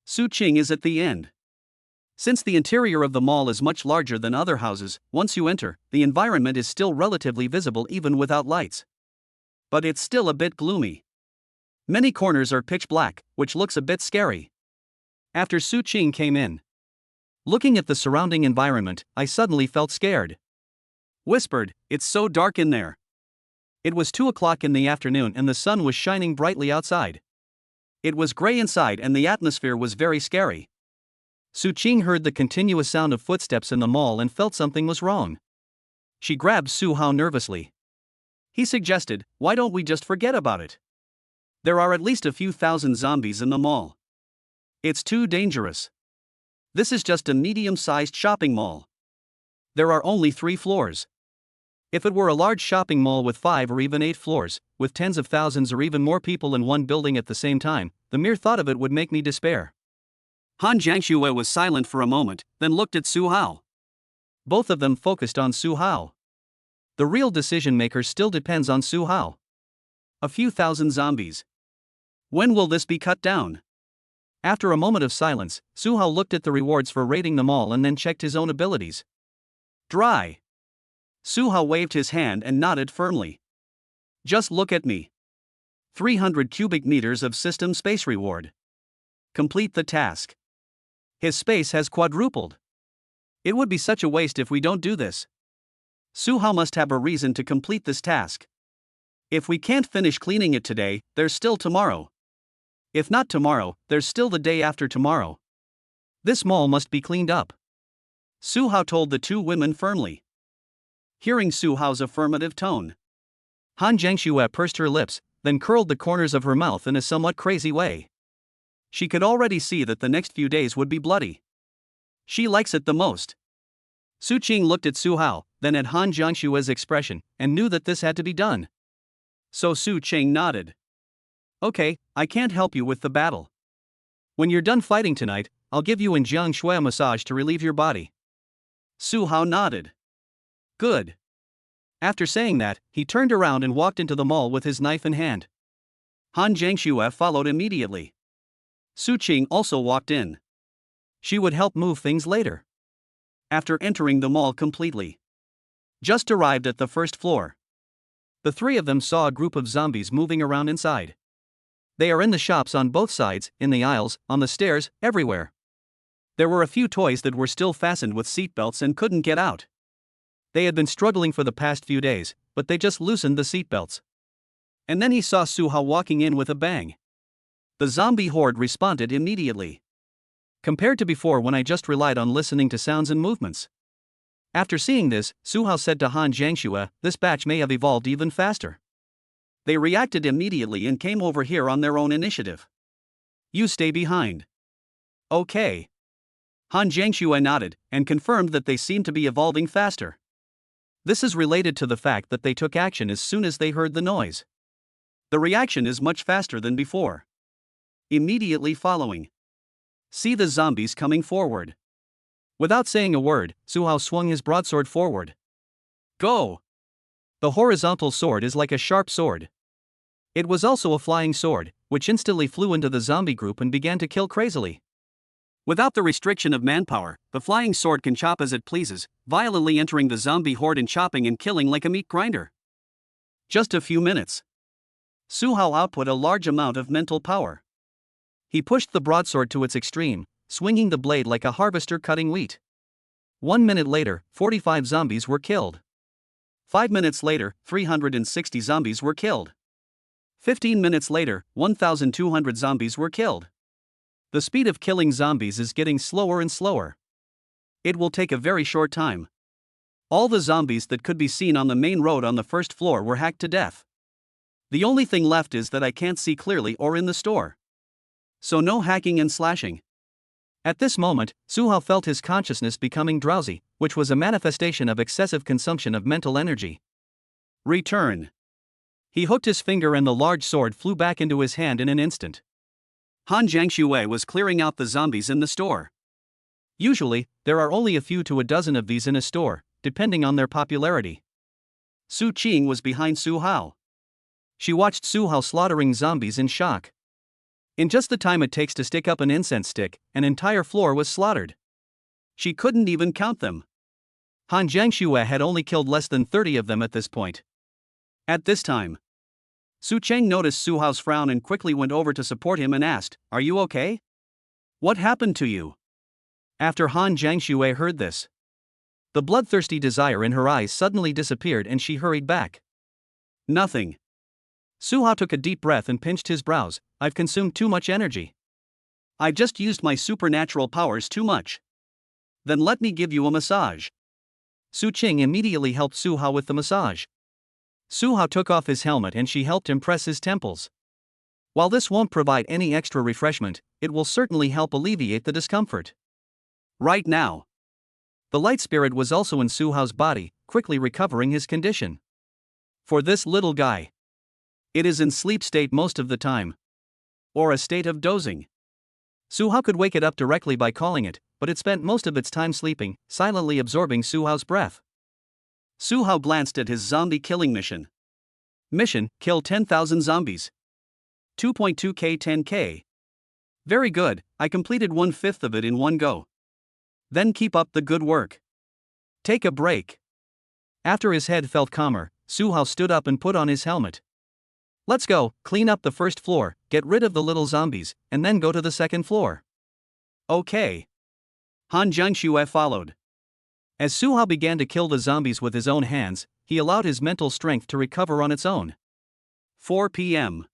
Su Qing is at the end. Since the interior of the mall is much larger than other houses, once you enter, the environment is still relatively visible even without lights. But it's still a bit gloomy. Many corners are pitch black, which looks a bit scary. After Su Qing came in, looking at the surrounding environment, I suddenly felt scared. Whispered, "It's so dark in there." It was 2 o'clock in the afternoon and the sun was shining brightly outside. It was gray inside and the atmosphere was very scary. Su Qing heard the continuous sound of footsteps in the mall and felt something was wrong. She grabbed Su Hao nervously. He suggested, "Why don't we just forget about it? There are at least a few thousand zombies in the mall. It's too dangerous. This is just a medium-sized shopping mall. There are only 3 floors. If it were a large shopping mall with 5 or even 8 floors, with tens of thousands or even more people in one building at the same time, the mere thought of it would make me despair." Han Jiangxue was silent for a moment, then looked at Su Hao. Both of them focused on Su Hao. The real decision maker still depends on Su Hao. A few thousand zombies. When will this be cut down? After a moment of silence, Su Hao looked at the rewards for raiding the mall and then checked his own abilities. Dry. Su Hao waved his hand and nodded firmly. Just look at me. 300 cubic meters of system space reward. Complete the task. His space has quadrupled. It would be such a waste if we don't do this. Su Hao must have a reason to complete this task. If we can't finish cleaning it today, there's still tomorrow. If not tomorrow, there's still the day after tomorrow. This mall must be cleaned up. Su Hao told the 2 women firmly. Hearing Su Hao's affirmative tone, Han Jiangxue pursed her lips, then curled the corners of her mouth in a somewhat crazy way. She could already see that the next few days would be bloody. She likes it the most. Su Qing looked at Su Hao, then at Han Jiangxue's expression, and knew that this had to be done. So Su Qing nodded. Okay, I can't help you with the battle. When you're done fighting tonight, I'll give you and Jiangxue a massage to relieve your body. Su Hao nodded. Good. After saying that, he turned around and walked into the mall with his knife in hand. Han Jiangxue followed immediately. Su Qing also walked in. She would help move things later. After entering the mall completely. Just arrived at the first floor. The 3 of them saw a group of zombies moving around inside. They are in the shops on both sides, in the aisles, on the stairs, everywhere. There were a few toys that were still fastened with seatbelts and couldn't get out. They had been struggling for the past few days, but they just loosened the seatbelts. And then he saw Su Hao walking in with a bang. The zombie horde responded immediately. Compared to before when I just relied on listening to sounds and movements. After seeing this, Su Hao said to Han Jiangxue, "This batch may have evolved even faster." They reacted immediately and came over here on their own initiative. You stay behind. Okay. Han Jiangxue nodded, and confirmed that they seemed to be evolving faster. This is related to the fact that they took action as soon as they heard the noise. The reaction is much faster than before. Immediately following. See the zombies coming forward. Without saying a word, Su Hao swung his broadsword forward. Go! The horizontal sword is like a sharp sword. It was also a flying sword, which instantly flew into the zombie group and began to kill crazily. Without the restriction of manpower, the flying sword can chop as it pleases, violently entering the zombie horde and chopping and killing like a meat grinder. Just a few minutes. Su Hao output a large amount of mental power. He pushed the broadsword to its extreme, swinging the blade like a harvester cutting wheat. 1 minute later, 45 zombies were killed. 5 minutes later, 360 zombies were killed. 15 minutes later, 1,200 zombies were killed. The speed of killing zombies is getting slower and slower. It will take a very short time. All the zombies that could be seen on the main road on the first floor were hacked to death. The only thing left is that I can't see clearly or in the store. So no hacking and slashing. At this moment, Suhao felt his consciousness becoming drowsy, which was a manifestation of excessive consumption of mental energy. Return. He hooked his finger and the large sword flew back into his hand in an instant. Han Jiangxue was clearing out the zombies in the store. Usually, there are only a few to a dozen of these in a store, depending on their popularity. Su Qing was behind Su Hao. She watched Su Hao slaughtering zombies in shock. In just the time it takes to stick up an incense stick, an entire floor was slaughtered. She couldn't even count them. Han Jiangxue had only killed less than 30 of them at this point. At this time, Su Cheng noticed Su Hao's frown and quickly went over to support him and asked, "Are you okay? What happened to you?" After Han Jiangxue heard this, the bloodthirsty desire in her eyes suddenly disappeared and she hurried back. Nothing. Su Hao took a deep breath and pinched his brows. I've consumed too much energy. I just used my supernatural powers too much. Then let me give you a massage. Su Qing immediately helped Su Hao with the massage. Su Hao took off his helmet and she helped him press his temples. While this won't provide any extra refreshment, it will certainly help alleviate the discomfort. Right now, the light spirit was also in Su Hao's body, quickly recovering his condition. For this little guy, it is in sleep state most of the time. Or a state of dozing. Su Hao could wake it up directly by calling it, but it spent most of its time sleeping, silently absorbing Su Hao's breath. Su Hao glanced at his zombie killing mission. Mission: kill 10,000 zombies. 2.2k 10k. Very good, I completed 1/5 of it in one go. Then keep up the good work. Take a break. After his head felt calmer, Su Hao stood up and put on his helmet. Let's go, clean up the first floor, get rid of the little zombies, and then go to the second floor. Okay. Han Jiangxue followed. As Su Hao began to kill the zombies with his own hands, he allowed his mental strength to recover on its own. 4 p.m.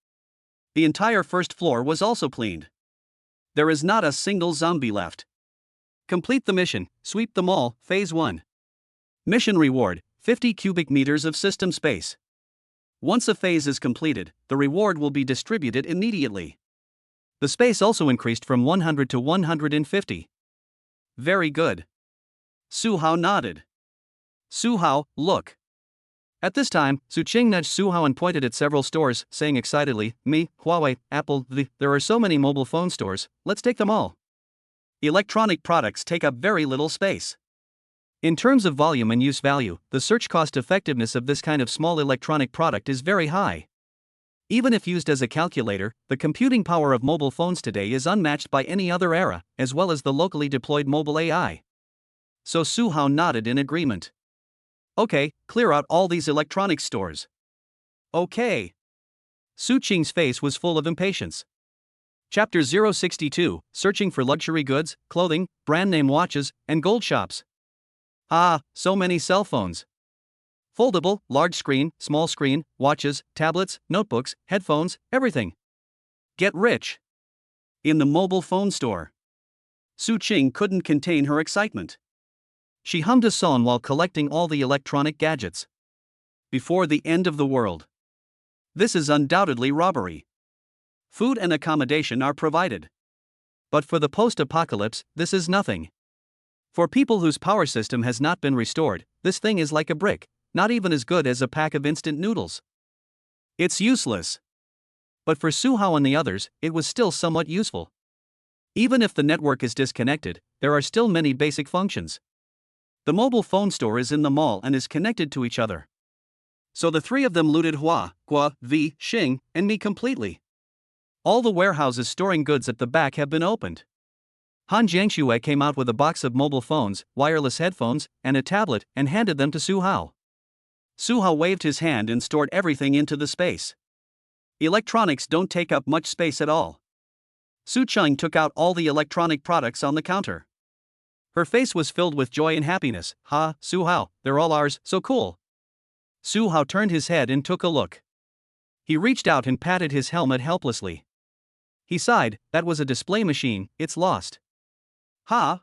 The entire first floor was also cleaned. There is not a single zombie left. Complete the mission, sweep the mall, Phase 1. Mission reward, 50 cubic meters of system space. Once a phase is completed, the reward will be distributed immediately. The space also increased from 100 to 150. Very good. Su Hao nodded. Su Hao, look. At this time, Su Qing nudged Su Hao and pointed at several stores, saying excitedly, "Me, Huawei, Apple, there are so many mobile phone stores, let's take them all." Electronic products take up very little space. In terms of volume and use value, the search cost effectiveness of this kind of small electronic product is very high. Even if used as a calculator, the computing power of mobile phones today is unmatched by any other era, as well as the locally deployed mobile AI. So Su Hao nodded in agreement. Okay, clear out all these electronics stores. Okay. Su Qing's face was full of impatience. Chapter 062, Searching for Luxury Goods, Clothing, Brand Name Watches, and Gold Shops. Ah, so many cell phones. Foldable, large screen, small screen, watches, tablets, notebooks, headphones, everything. Get rich. In the mobile phone store. Su Qing couldn't contain her excitement. She hummed a song while collecting all the electronic gadgets. Before the end of the world. This is undoubtedly robbery. Food and accommodation are provided. But for the post-apocalypse, this is nothing. For people whose power system has not been restored, this thing is like a brick, not even as good as a pack of instant noodles. It's useless. But for Su Hao and the others, it was still somewhat useful. Even if the network is disconnected, there are still many basic functions. The mobile phone store is in the mall and is connected to each other. So the three of them looted Hua, Gua, Vi, Xing, and me completely. All the warehouses storing goods at the back have been opened. Han Jiangxue came out with a box of mobile phones, wireless headphones, and a tablet and handed them to Su Hao. Su Hao waved his hand and stored everything into the space. Electronics don't take up much space at all. Su Cheng took out all the electronic products on the counter. Her face was filled with joy and happiness. Ha, Su Hao, they're all ours, so cool. Su Hao turned his head and took a look. He reached out and patted his helmet helplessly. He sighed, that was a display machine, it's lost. Ha!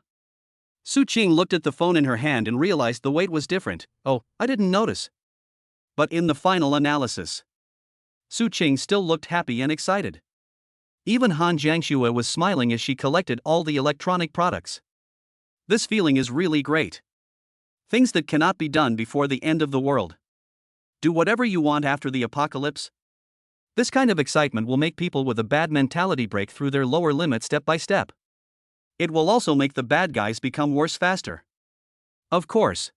Su Qing looked at the phone in her hand and realized the weight was different. Oh, I didn't notice. But in the final analysis, Su Qing still looked happy and excited. Even Han Jiangxue was smiling as she collected all the electronic products. This feeling is really great. Things that cannot be done before the end of the world. Do whatever you want after the apocalypse. This kind of excitement will make people with a bad mentality break through their lower limit step by step. It will also make the bad guys become worse faster. Of course.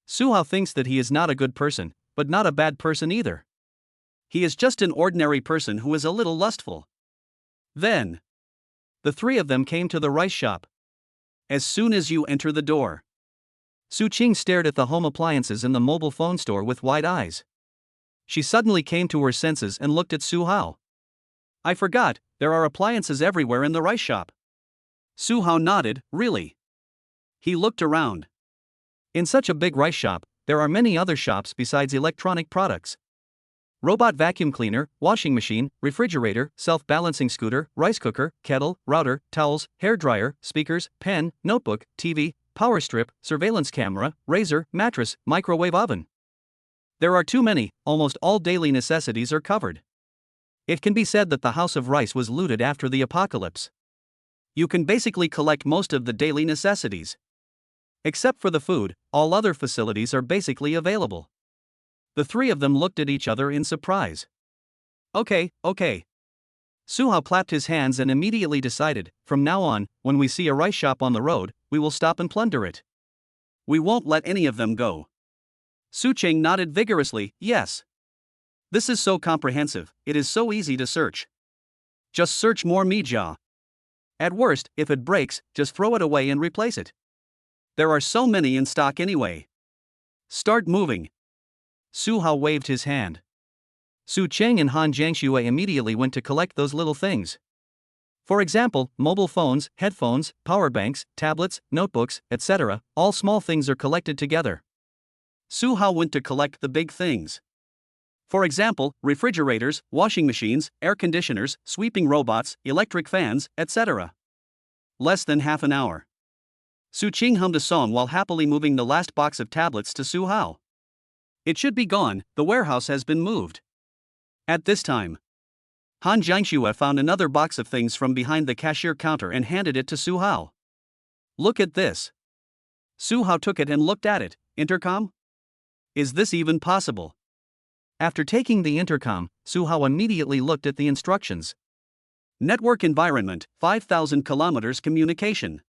Su Hao thinks that he is not a good person, but not a bad person either. He is just an ordinary person who is a little lustful. Then, the three of them came to the rice shop. As soon as you enter the door, Su Qing stared at the home appliances in the mobile phone store with wide eyes. She suddenly came to her senses and looked at Su Hao. I forgot, there are appliances everywhere in the rice shop. Su Hao nodded, really? He looked around. In such a big rice shop, there are many other shops besides electronic products. Robot vacuum cleaner, washing machine, refrigerator, self-balancing scooter, rice cooker, kettle, router, towels, hairdryer, speakers, pen, notebook, TV, power strip, surveillance camera, razor, mattress, microwave oven. There are too many, almost all daily necessities are covered. It can be said that the house of rice was looted after the apocalypse. You can basically collect most of the daily necessities. Except for the food, all other facilities are basically available. The three of them looked at each other in surprise. Okay. Su Hao clapped his hands and immediately decided, from now on, when we see a rice shop on the road, we will stop and plunder it. We won't let any of them go. Su Qing nodded vigorously, yes. This is so comprehensive, it is so easy to search. Just search more Mijia. At worst, if it breaks, just throw it away and replace it. There are so many in stock anyway. Start moving. Su Hao waved his hand. Su Qing and Han Jiangxue immediately went to collect those little things. For example, mobile phones, headphones, power banks, tablets, notebooks, etc., all small things are collected together. Su Hao went to collect the big things. For example, refrigerators, washing machines, air conditioners, sweeping robots, electric fans, etc. Less than half an hour. Su Qing hummed a song while happily moving the last box of tablets to Su Hao. It should be gone, the warehouse has been moved. At this time, Han Jiangxue found another box of things from behind the cashier counter and handed it to Su Hao. Look at this. Su Hao took it and looked at it. Intercom? Is this even possible? After taking the intercom, Su Hao immediately looked at the instructions. Network environment, 5,000 kilometers communication.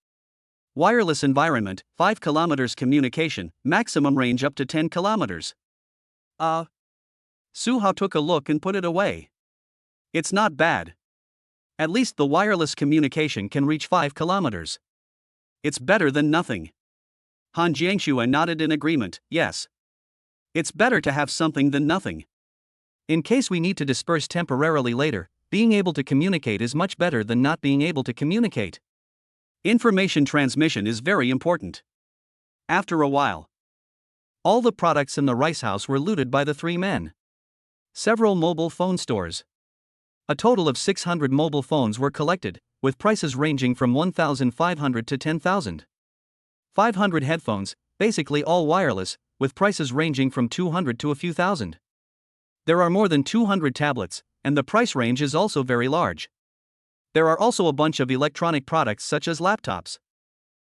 Wireless environment, 5 kilometers communication, maximum range up to 10 kilometers. Su Hao took a look and put it away. It's not bad. At least the wireless communication can reach 5 kilometers. It's better than nothing. Han Jiangxue nodded in agreement, yes. It's better to have something than nothing. In case we need to disperse temporarily later, being able to communicate is much better than not being able to communicate. Information transmission is very important. After a while, all the products in the rice house were looted by the three men. Several mobile phone stores. A total of 600 mobile phones were collected, with prices ranging from 1,500 to 10,000. 500 headphones, basically all wireless, with prices ranging from 200 to a few thousand. There are more than 200 tablets, and the price range is also very large. There are also a bunch of electronic products such as laptops.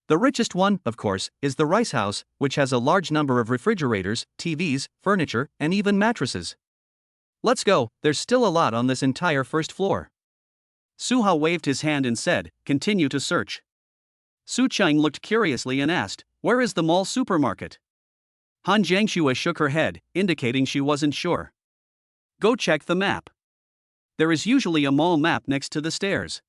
The richest one, of course, is the rice house, which has a large number of refrigerators, TVs, furniture, and even mattresses. Let's go, there's still a lot on this entire first floor. Su Hao waved his hand and said, continue to search. Su Qing looked curiously and asked, where is the mall supermarket? Han Jiangxue shook her head, indicating she wasn't sure. Go check the map. There is usually a mall map next to the stairs.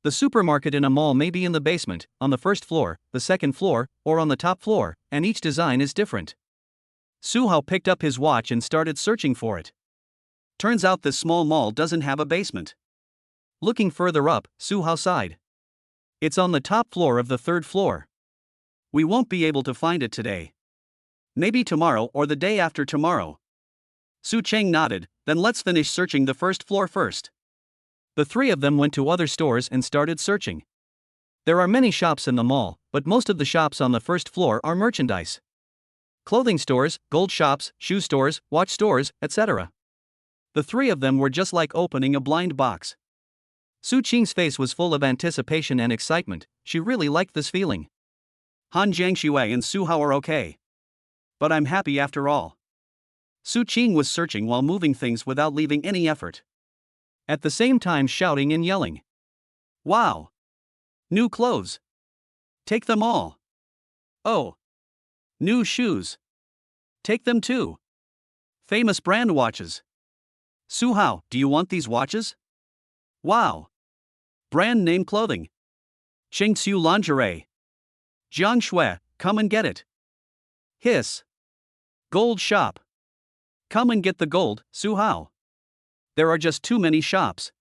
The supermarket in a mall may be in the basement, on the first floor, the second floor, or on the top floor, and each design is different. Su Hao picked up his watch and started searching for it. Turns out this small mall doesn't have a basement. Looking further up, Su Hao sighed. It's on the top floor of the third floor. We won't be able to find it today. Maybe tomorrow or the day after tomorrow. Su Qing nodded, Then let's finish searching the first floor first. The three of them went to other stores and started searching. There are many shops in the mall, but most of the shops on the first floor are merchandise. Clothing stores, gold shops, shoe stores, watch stores, etc. The three of them were just like opening a blind box. Su Qing's face was full of anticipation and excitement. She really liked this feeling. Han Jiangxue and Su Hao are okay. But I'm happy after all. Su Qing was searching while moving things without leaving any effort. At the same time shouting and yelling. Wow! New clothes. Take them all. Oh! New shoes. Take them too. Famous brand watches. Su Hao, do you want these watches? Wow! Brand name clothing. Qingxiu lingerie. Jiang Shui, come and get it. Hiss. Gold shop. Come and get the gold, Su Hao. There are just too many shops.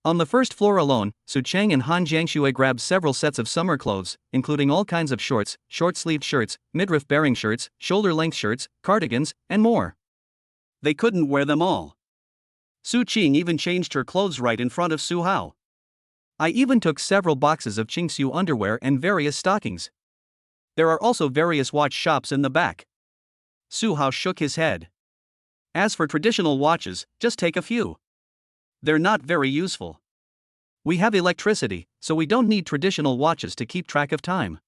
On the first floor alone, Su Cheng and Han Jiangxue grabbed several sets of summer clothes, including all kinds of shorts, short-sleeved shirts, midriff-bearing shirts, shoulder-length shirts, cardigans, and more. They couldn't wear them all. Su Qing even changed her clothes right in front of Su Hao. I even took several boxes of Qingxiu underwear and various stockings. There are also various watch shops in the back. Su Hao shook his head. As for traditional watches, just take a few. They're not very useful. We have electricity, so we don't need traditional watches to keep track of time.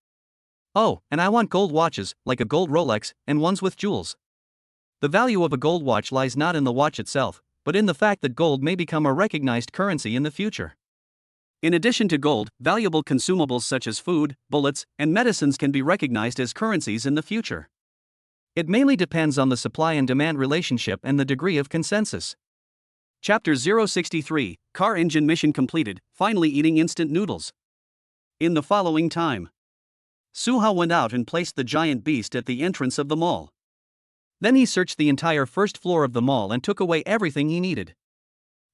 Oh, and I want gold watches, like a gold Rolex, and ones with jewels. The value of a gold watch lies not in the watch itself, but in the fact that gold may become a recognized currency in the future. In addition to gold, valuable consumables such as food, bullets, and medicines can be recognized as currencies in the future. It mainly depends on the supply and demand relationship and the degree of consensus. Chapter 063, Car Engine Mission Completed, Finally Eating Instant Noodles. In the following time, Su Hao went out and placed the giant beast at the entrance of the mall. Then he searched the entire first floor of the mall and took away everything he needed.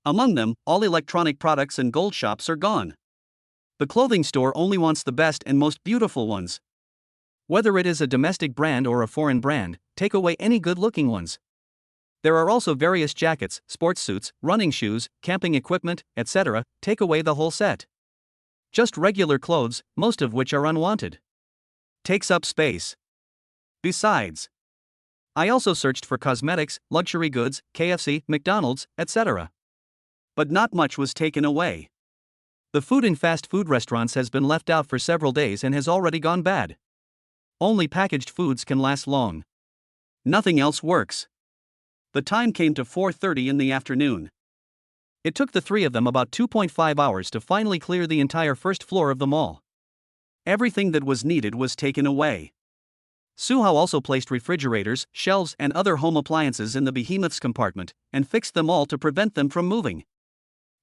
Among them, all electronic products and gold shops are gone. The clothing store only wants the best and most beautiful ones. Whether it is a domestic brand or a foreign brand, take away any good-looking ones. There are also various jackets, sports suits, running shoes, camping equipment, etc. Take away the whole set. Just regular clothes, most of which are unwanted. Takes up space. Besides, I also searched for cosmetics, luxury goods, KFC, McDonald's, etc. But not much was taken away. The food in fast food restaurants has been left out for several days and has already gone bad. Only packaged foods can last long. Nothing else works. The time came to 4:30 in the afternoon. It took the three of them about 2.5 hours to finally clear the entire first floor of the mall. Everything that was needed was taken away. Su Hao also placed refrigerators, shelves, and other home appliances in the behemoth's compartment, and fixed them all to prevent them from moving.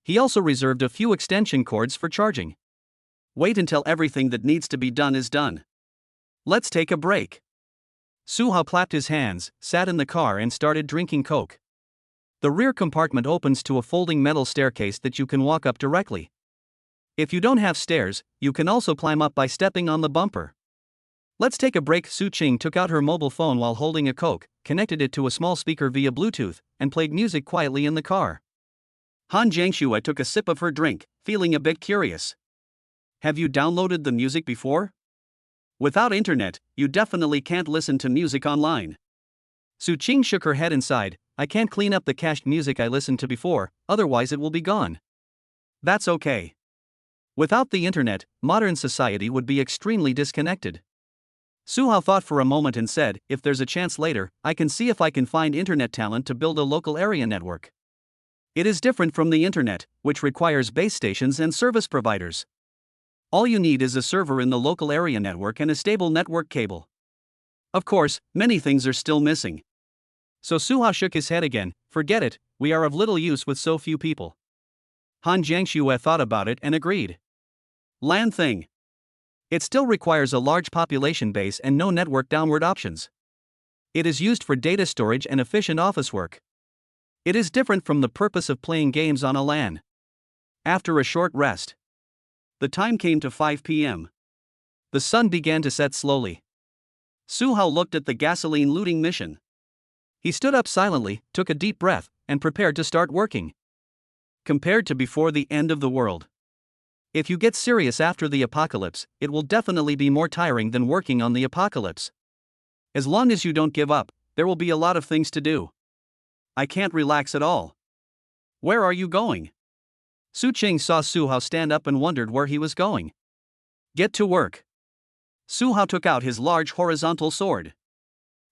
He also reserved a few extension cords for charging. Wait until everything that needs to be done is done. Let's take a break. Su Hao clapped his hands, sat in the car and started drinking Coke. The rear compartment opens to a folding metal staircase that you can walk up directly. If you don't have stairs, you can also climb up by stepping on the bumper. Let's take a break. Su Qing took out her mobile phone while holding a Coke, connected it to a small speaker via Bluetooth, and played music quietly in the car. Han Jiangxue took a sip of her drink, feeling a bit curious. Have you downloaded the music before? Without internet, you definitely can't listen to music online. Su Qing shook her head and sighed. I can't clean up the cached music I listened to before, otherwise it will be gone. That's okay. Without the internet, modern society would be extremely disconnected. Su Hao thought for a moment and said, if there's a chance later, I can see if I can find internet talent to build a local area network. It is different from the internet, which requires base stations and service providers. All you need is a server in the local area network and a stable network cable. Of course, many things are still missing. So Su Hao shook his head again. Forget it, we are of little use with so few people. Han Jiangxue thought about it and agreed. LAN thing. It still requires a large population base and no network downward options. It is used for data storage and efficient office work. It is different from the purpose of playing games on a LAN. After a short rest, the time came to 5 p.m. The sun began to set slowly. Su Hao looked at the gasoline looting mission. He stood up silently, took a deep breath, and prepared to start working. Compared to before the end of the world. If you get serious after the apocalypse, it will definitely be more tiring than working on the apocalypse. As long as you don't give up, there will be a lot of things to do. I can't relax at all. Where are you going? Su Ching saw Su Hao stand up and wondered where he was going. Get to work. Su Hao took out his large horizontal sword.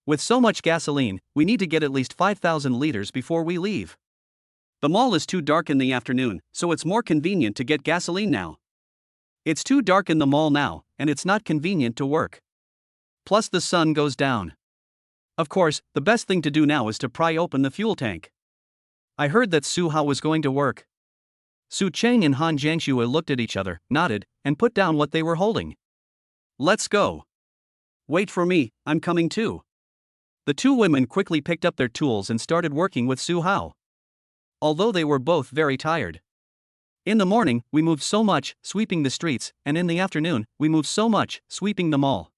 With so much gasoline, we need to get at least 5,000 liters before we leave. The mall is too dark in the afternoon, so it's more convenient to get gasoline now. It's too dark in the mall now, and it's not convenient to work. Plus the sun goes down. Of course, the best thing to do now is to pry open the fuel tank. I heard that Su Hao was going to work. Su Cheng and Han Jiangxue looked at each other, nodded, and put down what they were holding. Let's go. Wait for me, I'm coming too. The two women quickly picked up their tools and started working with Su Hao. Although they were both very tired. In the morning, we moved so much, sweeping the streets, and in the afternoon, we moved so much, sweeping the mall.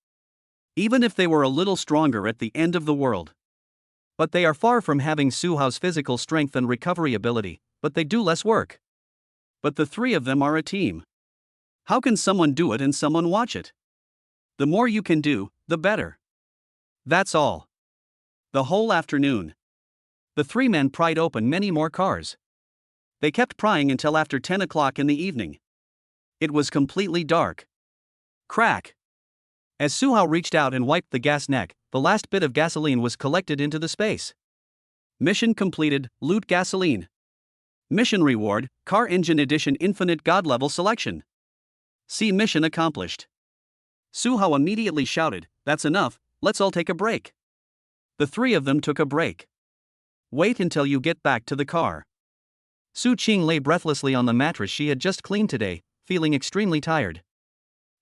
Even if they were a little stronger at the end of the world. But they are far from having Su Hao's physical strength and recovery ability, but they do less work. But the three of them are a team. How can someone do it and someone watch it? The more you can do, the better. That's all. The whole afternoon. The three men pried open many more cars. They kept prying until after 10 o'clock in the evening. It was completely dark. Crack. As Su Hao reached out and wiped the gas neck, the last bit of gasoline was collected into the space. Mission completed, loot gasoline. Mission reward, Car Engine Edition Infinite God Level Selection. See mission accomplished. Su Hao immediately shouted, "That's enough, let's all take a break." The three of them took a break. Wait until you get back to the car. Su Qing lay breathlessly on the mattress she had just cleaned today, feeling extremely tired.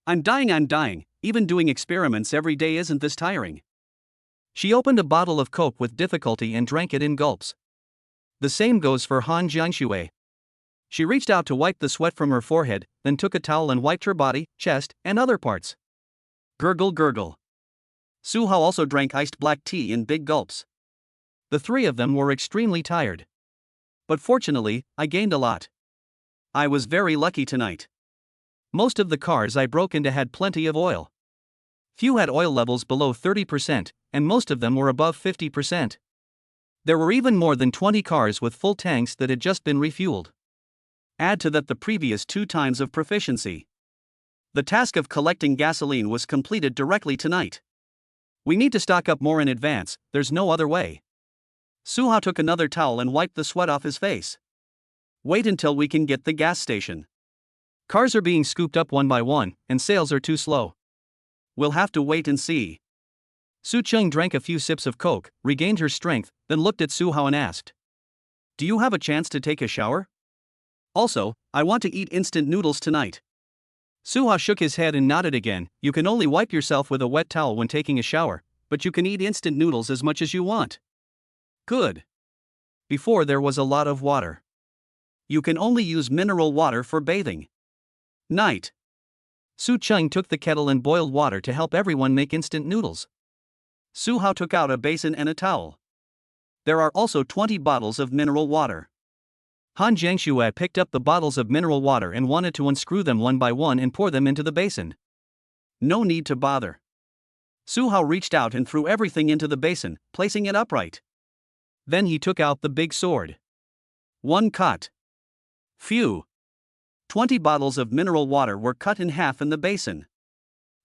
I'm dying, even doing experiments every day isn't this tiring. She opened a bottle of Coke with difficulty and drank it in gulps. The same goes for Han Jiangxue. She reached out to wipe the sweat from her forehead, then took a towel and wiped her body, chest, and other parts. Gurgle gurgle. Su Hao also drank iced black tea in big gulps. The three of them were extremely tired. But fortunately, I gained a lot. I was very lucky tonight. Most of the cars I broke into had plenty of oil. Few had oil levels below 30%, and most of them were above 50%. There were even more than 20 cars with full tanks that had just been refueled. Add to that the previous 2 times of proficiency. The task of collecting gasoline was completed directly tonight. We need to stock up more in advance, there's no other way. Su Hao took another towel and wiped the sweat off his face. Wait until we can get the gas station. Cars are being scooped up one by one, and sales are too slow. We'll have to wait and see. Su Cheng drank a few sips of Coke, regained her strength, then looked at Su Hao and asked, "Do you have a chance to take a shower? Also, I want to eat instant noodles tonight." Su Hao shook his head and nodded again. You can only wipe yourself with a wet towel when taking a shower, but you can eat instant noodles as much as you want. Good. Before there was a lot of water. You can only use mineral water for bathing. Night. Su Cheng took the kettle and boiled water to help everyone make instant noodles. Su Hao took out a basin and a towel. There are also 20 bottles of mineral water. Han Jiangxue picked up the bottles of mineral water and wanted to unscrew them one by one and pour them into the basin. No need to bother. Su Hao reached out and threw everything into the basin, placing it upright. Then he took out the big sword. One cut. Phew. 20 bottles of mineral water were cut in half in the basin.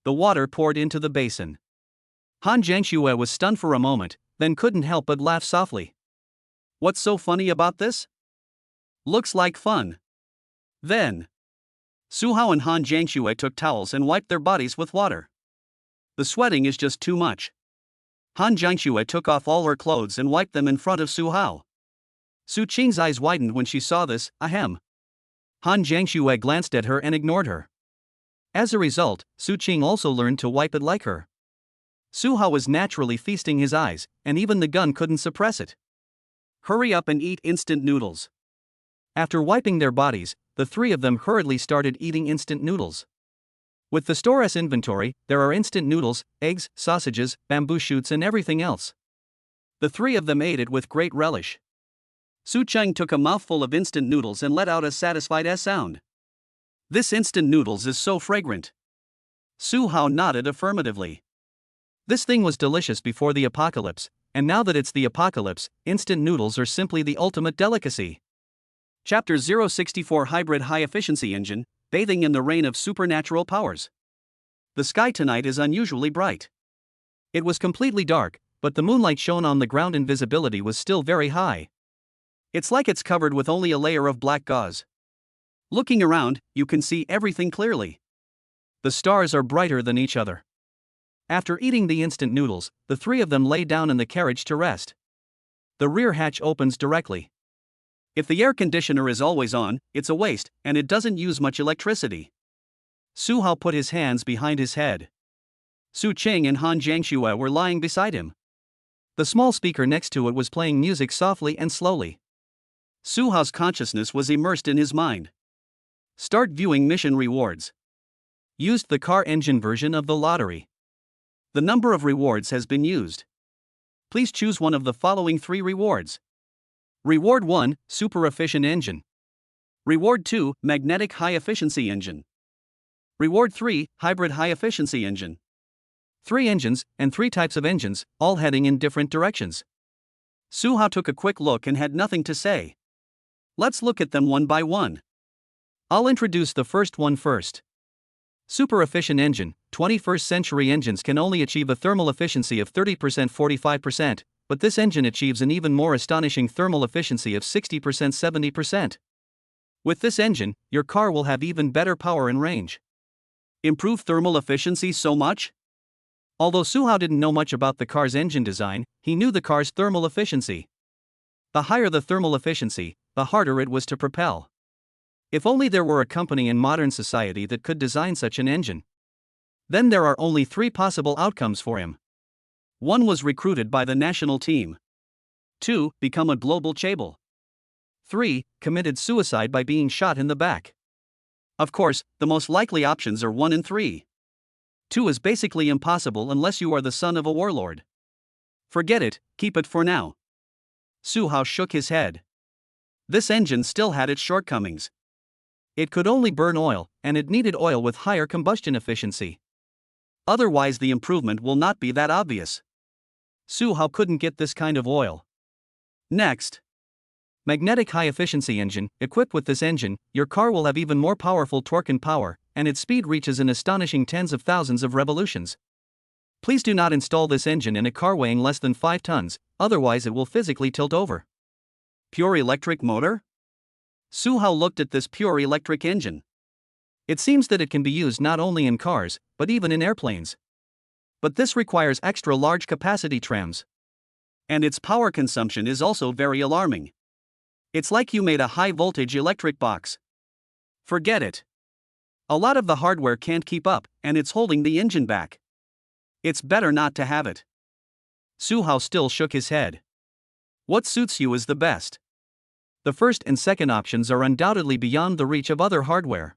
The water poured into the basin. Han Jiangxue was stunned for a moment, then couldn't help but laugh softly. What's so funny about this? Looks like fun. Then, Su Hao and Han Jiangxue took towels and wiped their bodies with water. The sweating is just too much. Han Jiangxue took off all her clothes and wiped them in front of Su Hao. Su Qing's eyes widened when she saw this. Ahem. Han Jiangxue glanced at her and ignored her. As a result, Su Qing also learned to wipe it like her. Su Hao was naturally feasting his eyes, and even the gun couldn't suppress it. Hurry up and eat instant noodles. After wiping their bodies, the three of them hurriedly started eating instant noodles. With the store's inventory, there are instant noodles, eggs, sausages, bamboo shoots and everything else. The three of them ate it with great relish. Su Cheng took a mouthful of instant noodles and let out a satisfied sound. This instant noodles is so fragrant. Su Hao nodded affirmatively. This thing was delicious before the apocalypse, and now that it's the apocalypse, instant noodles are simply the ultimate delicacy. Chapter 064 Hybrid High Efficiency Engine, Bathing in the Rain of Supernatural Powers. The sky tonight is unusually bright. It was completely dark, but the moonlight shone on the ground and visibility was still very high. It's like it's covered with only a layer of black gauze. Looking around, you can see everything clearly. The stars are brighter than each other. After eating the instant noodles, the three of them lay down in the carriage to rest. The rear hatch opens directly. If the air conditioner is always on, it's a waste, and it doesn't use much electricity. Su Hao put his hands behind his head. Su Cheng and Han Jiangxue were lying beside him. The small speaker next to it was playing music softly and slowly. Su Hao's consciousness was immersed in his mind. Start viewing mission rewards. Used the car engine version of the lottery. The number of rewards has been used. Please choose one of the following 3 rewards. Reward 1, Super Efficient Engine. Reward 2, Magnetic High Efficiency Engine. Reward 3, Hybrid High Efficiency Engine. 3 engines, and 3 types of engines, all heading in different directions. Su Hao took a quick look and had nothing to say. Let's look at them one by one. I'll introduce the first one first. Super Efficient Engine. 21st century engines can only achieve a thermal efficiency of 30% 45%, but this engine achieves an even more astonishing thermal efficiency of 60% 70%. With this engine, your car will have even better power and range. Improve thermal efficiency so much? Although Su Hao didn't know much about the car's engine design, he knew the car's thermal efficiency. The higher the thermal efficiency, the harder it was to propel. If only there were a company in modern society that could design such an engine. Then there are only 3 possible outcomes for him. 1 was recruited by the national team. 2, become a global chaebol. 3, committed suicide by being shot in the back. Of course, the most likely options are 1 and 3. 2 is basically impossible unless you are the son of a warlord. Forget it, keep it for now. Su Hao shook his head. This engine still had its shortcomings. It could only burn oil, and it needed oil with higher combustion efficiency. Otherwise the improvement will not be that obvious. Su Hao couldn't get this kind of oil. Next. Magnetic High Efficiency Engine. Equipped with this engine, your car will have even more powerful torque and power, and its speed reaches an astonishing tens of thousands of revolutions. Please do not install this engine in a car weighing less than 5 tons, otherwise it will physically tilt over. Pure electric motor? Su Hao looked at this pure electric engine. It seems that it can be used not only in cars, but even in airplanes. But this requires extra large capacity trams. And its power consumption is also very alarming. It's like you made a high-voltage electric box. Forget it. A lot of the hardware can't keep up, and it's holding the engine back. It's better not to have it. Su Hao still shook his head. What suits you is the best. The first and second options are undoubtedly beyond the reach of other hardware.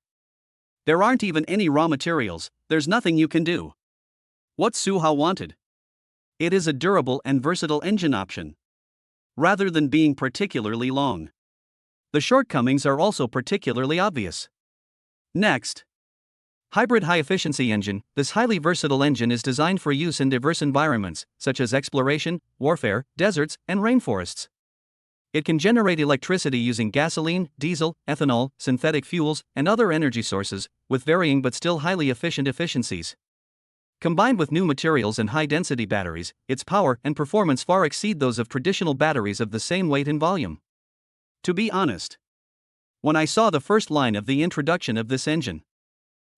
There aren't even any raw materials, there's nothing you can do. What Su Hao wanted? It is a durable and versatile engine option. Rather than being particularly long. The shortcomings are also particularly obvious. Next. Hybrid High Efficiency Engine. This highly versatile engine is designed for use in diverse environments, such as exploration, warfare, deserts, and rainforests. It can generate electricity using gasoline, diesel, ethanol, synthetic fuels, and other energy sources, with varying but still highly efficient efficiencies. Combined with new materials and high-density batteries, its power and performance far exceed those of traditional batteries of the same weight and volume. To be honest, when I saw the first line of the introduction of this engine,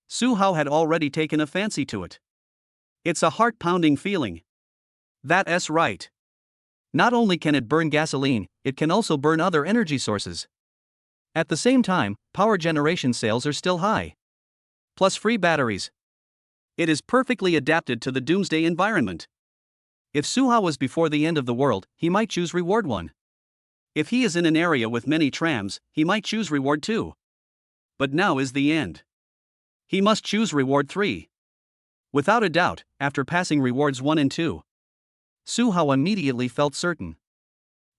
Su Hao had already taken a fancy to it. It's a heart-pounding feeling. That's right. Not only can it burn gasoline, it can also burn other energy sources. At the same time, power generation sales are still high. Plus free batteries. It is perfectly adapted to the doomsday environment. If Su Hao was before the end of the world, he might choose Reward 1. If he is in an area with many trams, he might choose Reward 2. But now is the end. He must choose Reward 3. Without a doubt, after passing Rewards 1 and 2, Su Hao immediately felt certain.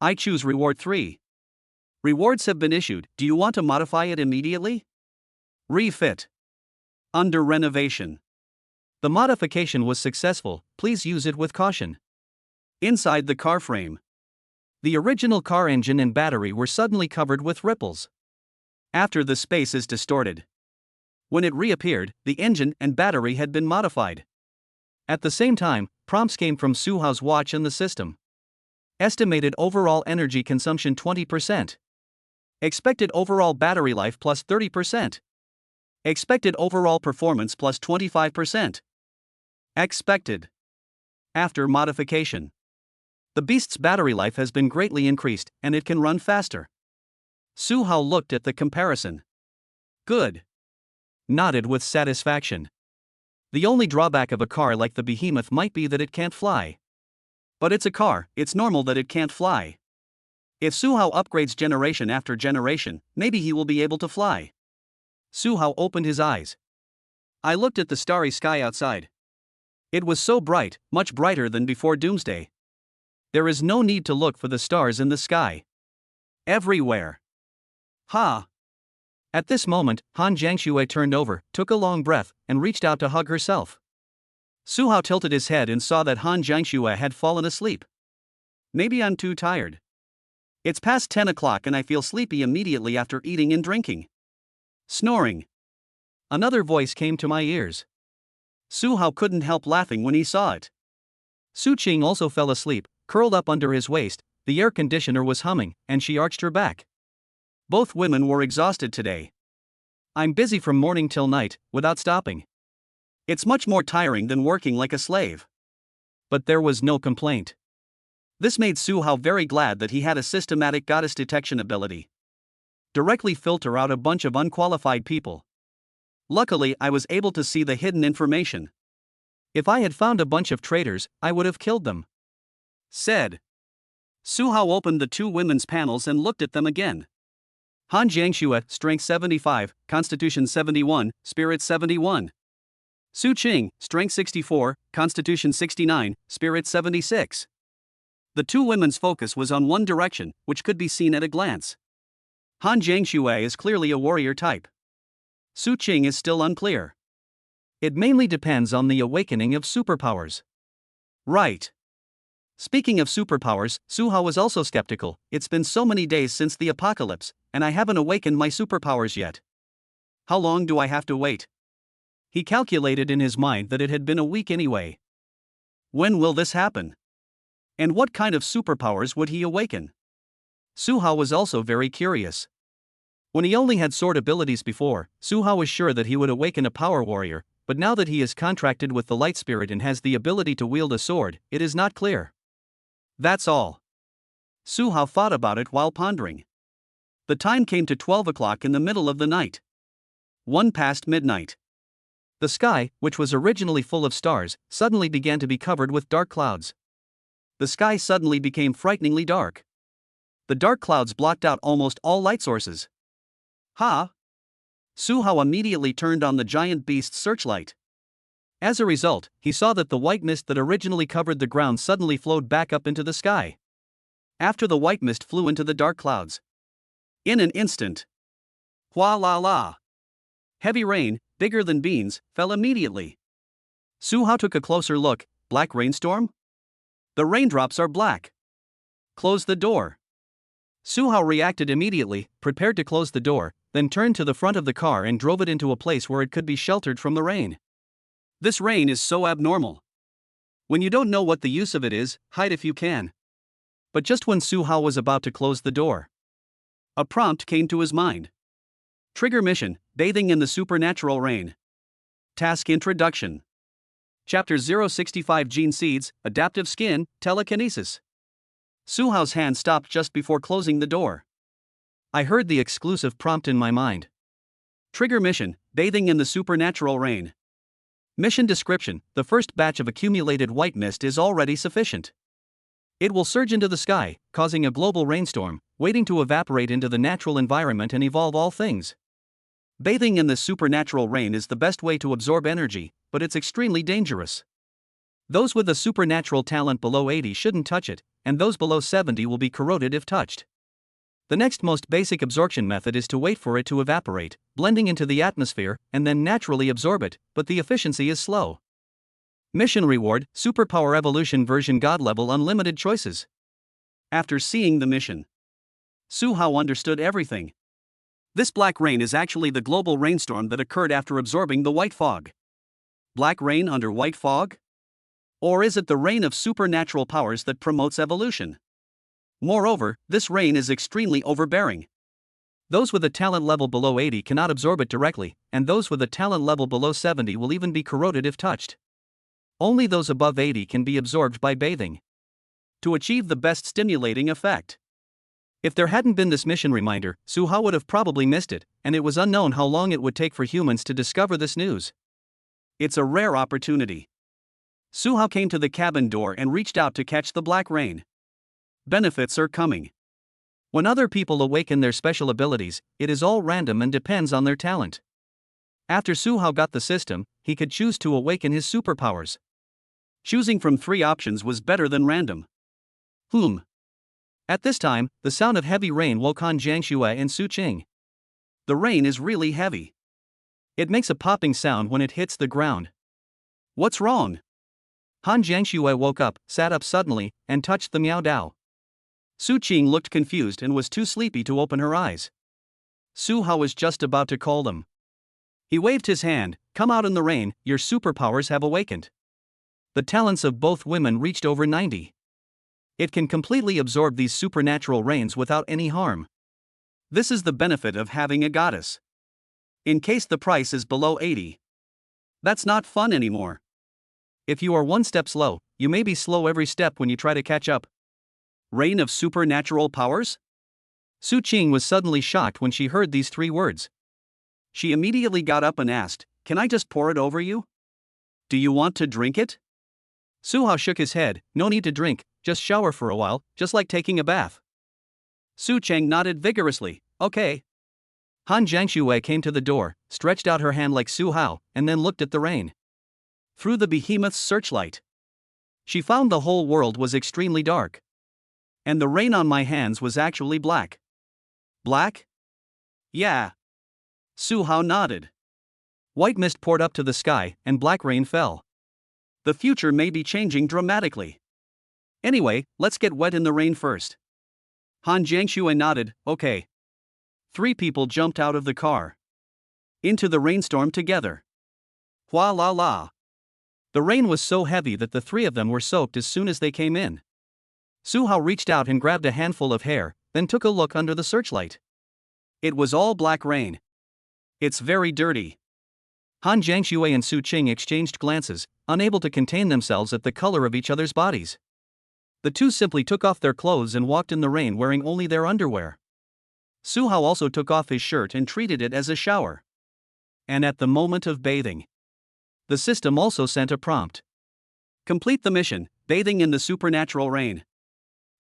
I choose Reward 3. Rewards have been issued. Do you want to modify it immediately? Refit. Under renovation. The modification was successful, please use it with caution. Inside the car frame. The original car engine and battery were suddenly covered with ripples. After the space is distorted. When it reappeared, the engine and battery had been modified. At the same time, prompts came from Suhao's watch and the system. Estimated overall energy consumption 20%. Expected overall battery life plus 30%. Expected overall performance plus 25%. Expected. After modification. The beast's battery life has been greatly increased, and it can run faster. Suhao looked at the comparison. Good. Nodded with satisfaction. The only drawback of a car like the behemoth might be that it can't fly. But it's a car, it's normal that it can't fly. If Suhao upgrades generation after generation, maybe he will be able to fly. Suhao opened his eyes. I looked at the starry sky outside. It was so bright, much brighter than before Doomsday. There is no need to look for the stars in the sky. Everywhere. Ha! At this moment, Han Jiangxue turned over, took a long breath, and reached out to hug herself. Suhao tilted his head and saw that Han Jiangxue had fallen asleep. Maybe I'm too tired. It's past 10 o'clock and I feel sleepy immediately after eating and drinking. Snoring. Another voice came to my ears. Suhao couldn't help laughing when he saw it. Su Qing also fell asleep, curled up under his waist, the air conditioner was humming, and she arched her back. Both women were exhausted today. I'm busy from morning till night, without stopping. It's much more tiring than working like a slave. But there was no complaint. This made Suhao very glad that he had a systematic goddess detection ability. Directly filter out a bunch of unqualified people. Luckily, I was able to see the hidden information. If I had found a bunch of traitors, I would have killed them. Said. Suhao opened the two women's panels and looked at them again. Han Jiangxue, Strength 75, Constitution 71, Spirit 71. Su Qing, Strength 64, Constitution 69, Spirit 76. The two women's focus was on one direction, which could be seen at a glance. Han Jiangxue is clearly a warrior type. Su Qing is still unclear. It mainly depends on the awakening of superpowers. Right. Speaking of superpowers, Suhao was also skeptical. It's been so many days since the apocalypse, and I haven't awakened my superpowers yet. How long do I have to wait? He calculated in his mind that it had been a week anyway. When will this happen? And what kind of superpowers would he awaken? Suhao was also very curious. When he only had sword abilities before, Suhao was sure that he would awaken a power warrior, but now that he is contracted with the light spirit and has the ability to wield a sword, it is not clear. That's all. Suhao thought about it while pondering. The time came to 12 o'clock in the middle of the night. 1 past midnight. The sky, which was originally full of stars, suddenly began to be covered with dark clouds. The sky suddenly became frighteningly dark. The dark clouds blocked out almost all light sources. Ha! Suhao immediately turned on the giant beast's searchlight. As a result, he saw that the white mist that originally covered the ground suddenly flowed back up into the sky. After the white mist flew into the dark clouds. In an instant. Hua la la. Heavy rain, bigger than beans, fell immediately. Suhao took a closer look. Black rainstorm? The raindrops are black. Close the door. Suhao reacted immediately, prepared to close the door, then turned to the front of the car and drove it into a place where it could be sheltered from the rain. This rain is so abnormal. When you don't know what the use of it is, hide if you can. But just when Suhao was about to close the door, a prompt came to his mind. Trigger mission, bathing in the supernatural rain. Task introduction. Chapter 065 Gene Seeds, Adaptive Skin, Telekinesis. Suhao's hand stopped just before closing the door. I heard the exclusive prompt in my mind. Trigger mission, bathing in the supernatural rain. Mission description: the first batch of accumulated white mist is already sufficient. It will surge into the sky, causing a global rainstorm, waiting to evaporate into the natural environment and evolve all things. Bathing in the supernatural rain is the best way to absorb energy, but it's extremely dangerous. Those with a supernatural talent below 80 shouldn't touch it, and those below 70 will be corroded if touched. The next most basic absorption method is to wait for it to evaporate, blending into the atmosphere, and then naturally absorb it, but the efficiency is slow. Mission reward, Superpower Evolution version God level unlimited choices. After seeing the mission, Suhao understood everything. This black rain is actually the global rainstorm that occurred after absorbing the white fog. Black rain under white fog? Or is it the rain of supernatural powers that promotes evolution? Moreover, this rain is extremely overbearing. Those with a talent level below 80 cannot absorb it directly, and those with a talent level below 70 will even be corroded if touched. Only those above 80 can be absorbed by bathing, to achieve the best stimulating effect. If there hadn't been this mission reminder, Suhao would have probably missed it, and it was unknown how long it would take for humans to discover this news. It's a rare opportunity. Suhao came to the cabin door and reached out to catch the black rain. Benefits are coming. When other people awaken their special abilities, it is all random and depends on their talent. After Suhao got the system, he could choose to awaken his superpowers. Choosing from 3 options was better than random. At this time, the sound of heavy rain woke Han Jiangxue and Su Qing. The rain is really heavy. It makes a popping sound when it hits the ground. What's wrong? Han Jiangxue woke up, sat up suddenly, and touched the Miao Dao. Su Qing looked confused and was too sleepy to open her eyes. Suhao was just about to call them. He waved his hand, "Come out in the rain, your superpowers have awakened." The talents of both women reached over 90. It can completely absorb these supernatural rains without any harm. This is the benefit of having a goddess. In case the price is below 80. That's not fun anymore. If you are one step slow, you may be slow every step when you try to catch up. Reign of supernatural powers? Su Qing was suddenly shocked when she heard these 3 words. She immediately got up and asked, "Can I just pour it over you? Do you want to drink it?" Suhao shook his head, "No need to drink, just shower for a while, just like taking a bath." Su Cheng nodded vigorously, "Okay." Han Jiangxue came to the door, stretched out her hand like Suhao, and then looked at the rain. Through the behemoth's searchlight, she found the whole world was extremely dark. And the rain on my hands was actually black. Black? Yeah. Suhao nodded. White mist poured up to the sky, and black rain fell. The future may be changing dramatically. Anyway, let's get wet in the rain first. Han Jiangxue nodded, "Okay." 3 people jumped out of the car. Into the rainstorm together. Hua la la. The rain was so heavy that the 3 of them were soaked as soon as they came in. Suhao reached out and grabbed a handful of hair, then took a look under the searchlight. It was all black rain. It's very dirty. Han Jiangxue and Su Qing exchanged glances, unable to contain themselves at the color of each other's bodies. The 2 simply took off their clothes and walked in the rain wearing only their underwear. Suhao also took off his shirt and treated it as a shower. And at the moment of bathing, the system also sent a prompt. Complete the mission, bathing in the supernatural rain.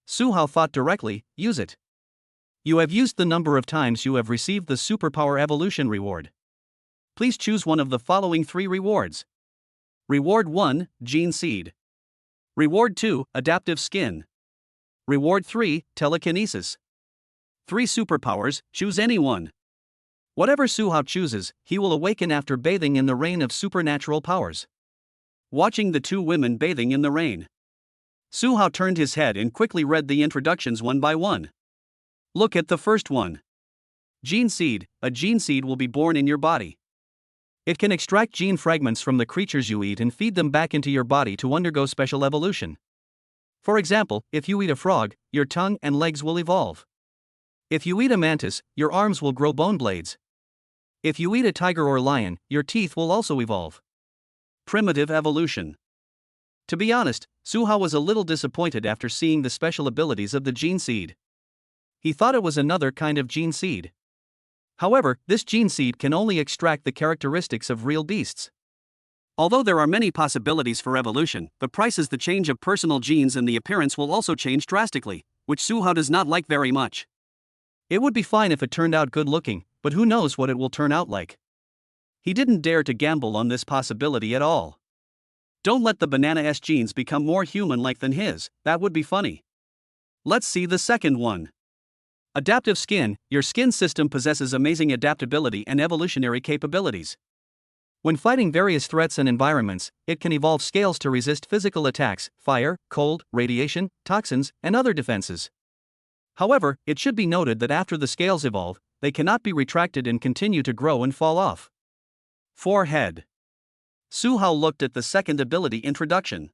Suhao thought directly, use it. You have used the number of times you have received the Superpower Evolution reward. Please choose one of the following 3 rewards. Reward 1, Gene Seed. Reward 2, Adaptive Skin. Reward 3, Telekinesis. 3 superpowers, choose any one. Whatever Suhao chooses, he will awaken after bathing in the rain of supernatural powers. Watching the 2 women bathing in the rain, Suhao turned his head and quickly read the introductions one by one. Look at the first one. Gene Seed. A gene seed will be born in your body. It can extract gene fragments from the creatures you eat and feed them back into your body to undergo special evolution. For example, if you eat a frog, your tongue and legs will evolve. If you eat a mantis, your arms will grow bone blades. If you eat a tiger or lion, your teeth will also evolve. Primitive evolution. To be honest, Suhao was a little disappointed after seeing the special abilities of the gene seed. He thought it was another kind of gene seed. However, this gene seed can only extract the characteristics of real beasts. Although there are many possibilities for evolution, the price is the change of personal genes and the appearance will also change drastically, which Suhao does not like very much. It would be fine if it turned out good looking, but who knows what it will turn out like. He didn't dare to gamble on this possibility at all. Don't let the banana-s genes become more human-like than his, that would be funny. Let's see the second one. Adaptive skin. Your skin system possesses amazing adaptability and evolutionary capabilities. When fighting various threats and environments, it can evolve scales to resist physical attacks, fire, cold, radiation, toxins, and other defenses. However, it should be noted that after the scales evolve, they cannot be retracted and continue to grow and fall off. Forehead. Su Hao looked at the second ability introduction.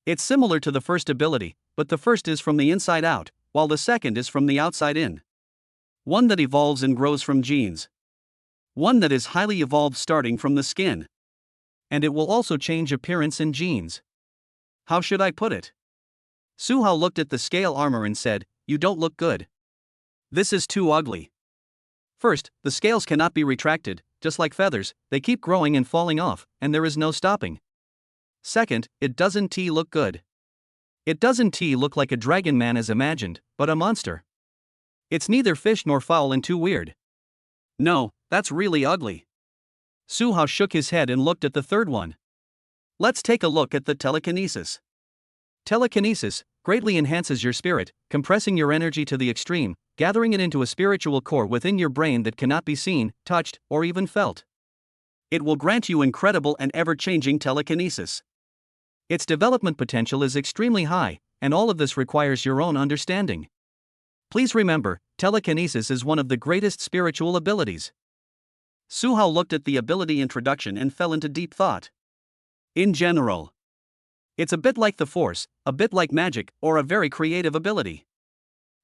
It's similar to the first ability, but the first is from the inside out, while the second is from the outside in. One that evolves and grows from genes. One that is highly evolved starting from the skin. And it will also change appearance and genes. How should I put it? Su Hao looked at the scale armor and said, "You don't look good. This is too ugly." First, the scales cannot be retracted, just like feathers, they keep growing and falling off, and there is no stopping. Second, it doesn't look good. It doesn't look like a dragon man as imagined, but a monster. It's neither fish nor fowl and too weird. No, that's really ugly. Su Hao shook his head and looked at the third one. Let's take a look at the telekinesis. Telekinesis greatly enhances your spirit, compressing your energy to the extreme, gathering it into a spiritual core within your brain that cannot be seen, touched, or even felt. It will grant you incredible and ever-changing telekinesis. Its development potential is extremely high, and all of this requires your own understanding. Please remember, telekinesis is one of the greatest spiritual abilities. Su Hao looked at the ability introduction and fell into deep thought. In general, it's a bit like the Force, a bit like magic, or a very creative ability.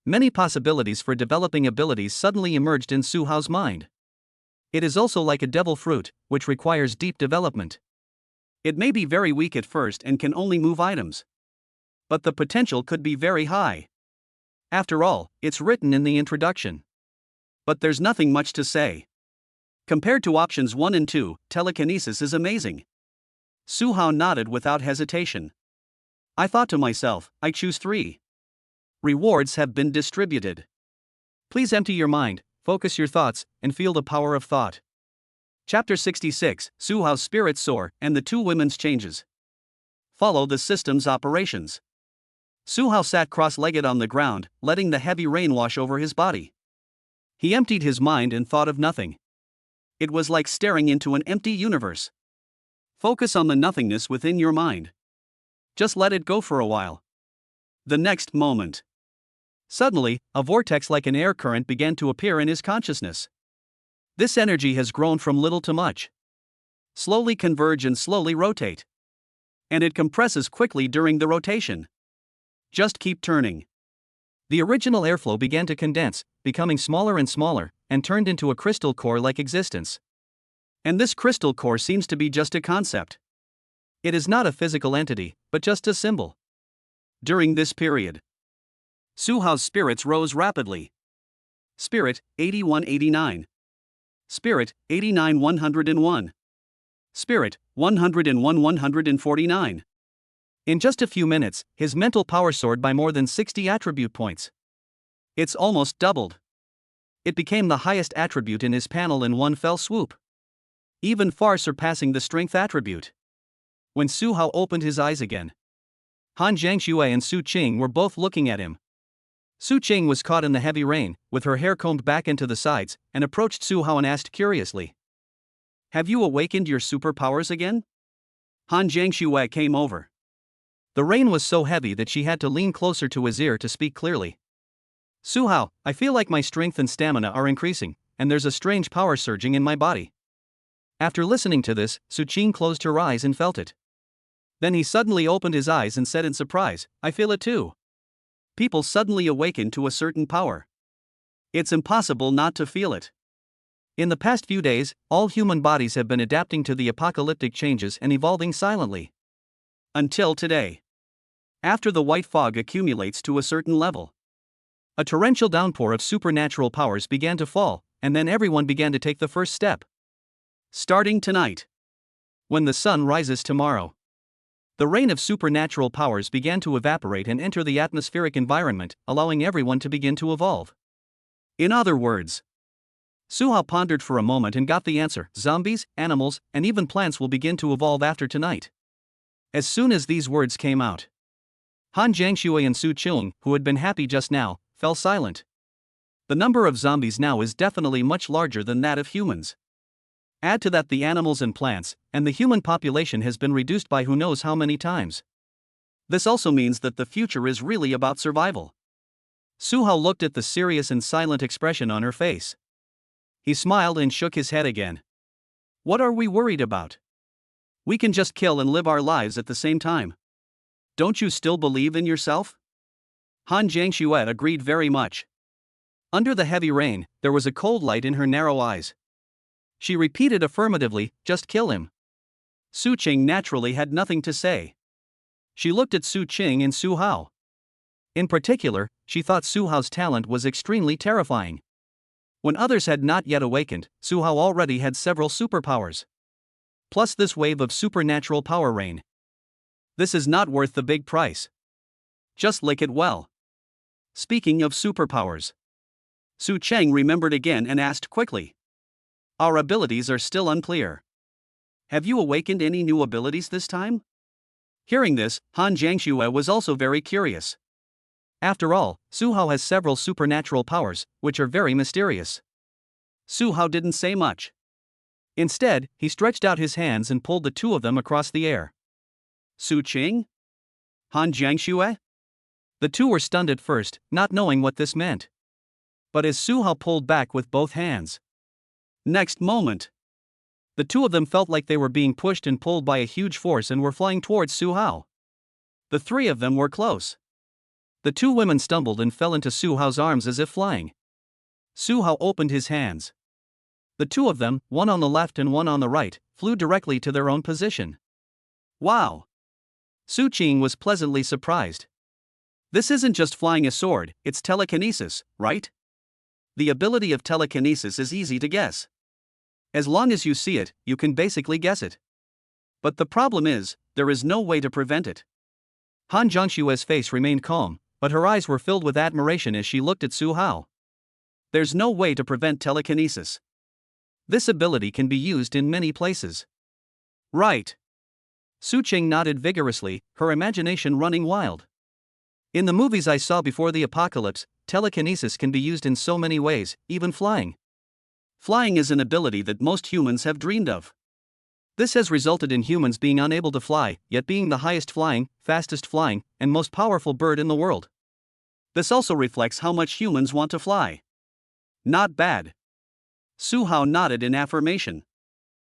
Many possibilities for developing abilities suddenly emerged in Su Hao's mind. It is also like a devil fruit, which requires deep development. It may be very weak at first and can only move items. But the potential could be very high. After all, it's written in the introduction. But there's nothing much to say. Compared to options 1 and 2, telekinesis is amazing. Su Hao nodded without hesitation. I thought to myself, I choose 3. Rewards have been distributed. Please empty your mind, focus your thoughts, and feel the power of thought. Chapter 66, Su Hao's spirits soar, and the 2 women's changes. Follow the system's operations. Su Hao sat cross-legged on the ground, letting the heavy rain wash over his body. He emptied his mind and thought of nothing. It was like staring into an empty universe. Focus on the nothingness within your mind. Just let it go for a while. The next moment. Suddenly, a vortex like an air current began to appear in his consciousness. This energy has grown from little to much. Slowly converge and slowly rotate. And it compresses quickly during the rotation. Just keep turning. The original airflow began to condense, becoming smaller and smaller, and turned into a crystal core-like existence. And this crystal core seems to be just a concept. It is not a physical entity, but just a symbol. During this period, Su Hao's spirits rose rapidly. Spirit, 8189. Spirit, 89-101. Spirit, 101-149. In just a few minutes, his mental power soared by more than 60 attribute points. It's almost doubled. It became the highest attribute in his panel in one fell swoop. Even far surpassing the strength attribute. When Su Hao opened his eyes again, Han Jiangxue and Su Qing were both looking at him. Su Qing was caught in the heavy rain, with her hair combed back into the sides, and approached Su Hao and asked curiously, "Have you awakened your superpowers again?" Han Jiangxue came over. The rain was so heavy that she had to lean closer to his ear to speak clearly. "Su Hao, I feel like my strength and stamina are increasing, and there's a strange power surging in my body." After listening to this, Su Qing closed her eyes and felt it. Then he suddenly opened his eyes and said in surprise, "I feel it too." People suddenly awaken to a certain power. It's impossible not to feel it. In the past few days, all human bodies have been adapting to the apocalyptic changes and evolving silently. Until today. After the white fog accumulates to a certain level, a torrential downpour of supernatural powers began to fall, and then everyone began to take the first step. Starting tonight. When the sun rises tomorrow. The rain of supernatural powers began to evaporate and enter the atmospheric environment, allowing everyone to begin to evolve. In other words, Su Hao pondered for a moment and got the answer: zombies, animals, and even plants will begin to evolve after tonight. As soon as these words came out, Han Jiangxue and Su Qing, who had been happy just now, fell silent. The number of zombies now is definitely much larger than that of humans. Add to that the animals and plants, and the human population has been reduced by who knows how many times. This also means that the future is really about survival. Suhao looked at the serious and silent expression on her face. He smiled and shook his head again. What are we worried about? We can just kill and live our lives at the same time. Don't you still believe in yourself? Han Jiangxue agreed very much. Under the heavy rain, there was a cold light in her narrow eyes. She repeated affirmatively, just kill him. Su Qing naturally had nothing to say. She looked at Su Qing and Su Hao. In particular, she thought Su Hao's talent was extremely terrifying. When others had not yet awakened, Su Hao already had several superpowers. Plus this wave of supernatural power rain. This is not worth the big price. Just lick it well. Speaking of superpowers. Su Cheng remembered again and asked quickly. Our abilities are still unclear. Have you awakened any new abilities this time? Hearing this, Han Jiangxue was also very curious. After all, Su Hao has several supernatural powers, which are very mysterious. Su Hao didn't say much. Instead, he stretched out his hands and pulled the two of them across the air. Su Qing? Han Jiangxue? The two were stunned at first, not knowing what this meant. But as Su Hao pulled back with both hands. Next moment, the two of them felt like they were being pushed and pulled by a huge force and were flying towards Su Hao. The three of them were close. The two women stumbled and fell into Su Hao's arms as if flying. Su Hao opened his hands. The two of them, one on the left and one on the right, flew directly to their own position. Wow! Su Qing was pleasantly surprised. This isn't just flying a sword, it's telekinesis, right? The ability of telekinesis is easy to guess. As long as you see it, you can basically guess it. But the problem is, there is no way to prevent it. Han Jiangshue's face remained calm, but her eyes were filled with admiration as she looked at Su Hao. There's no way to prevent telekinesis. This ability can be used in many places. Right. Su Qing nodded vigorously, her imagination running wild. In the movies I saw before the apocalypse, telekinesis can be used in so many ways, even flying. Flying is an ability that most humans have dreamed of. This has resulted in humans being unable to fly, yet being the highest flying, fastest flying, and most powerful bird in the world. This also reflects how much humans want to fly. Not bad. Su Hao nodded in affirmation.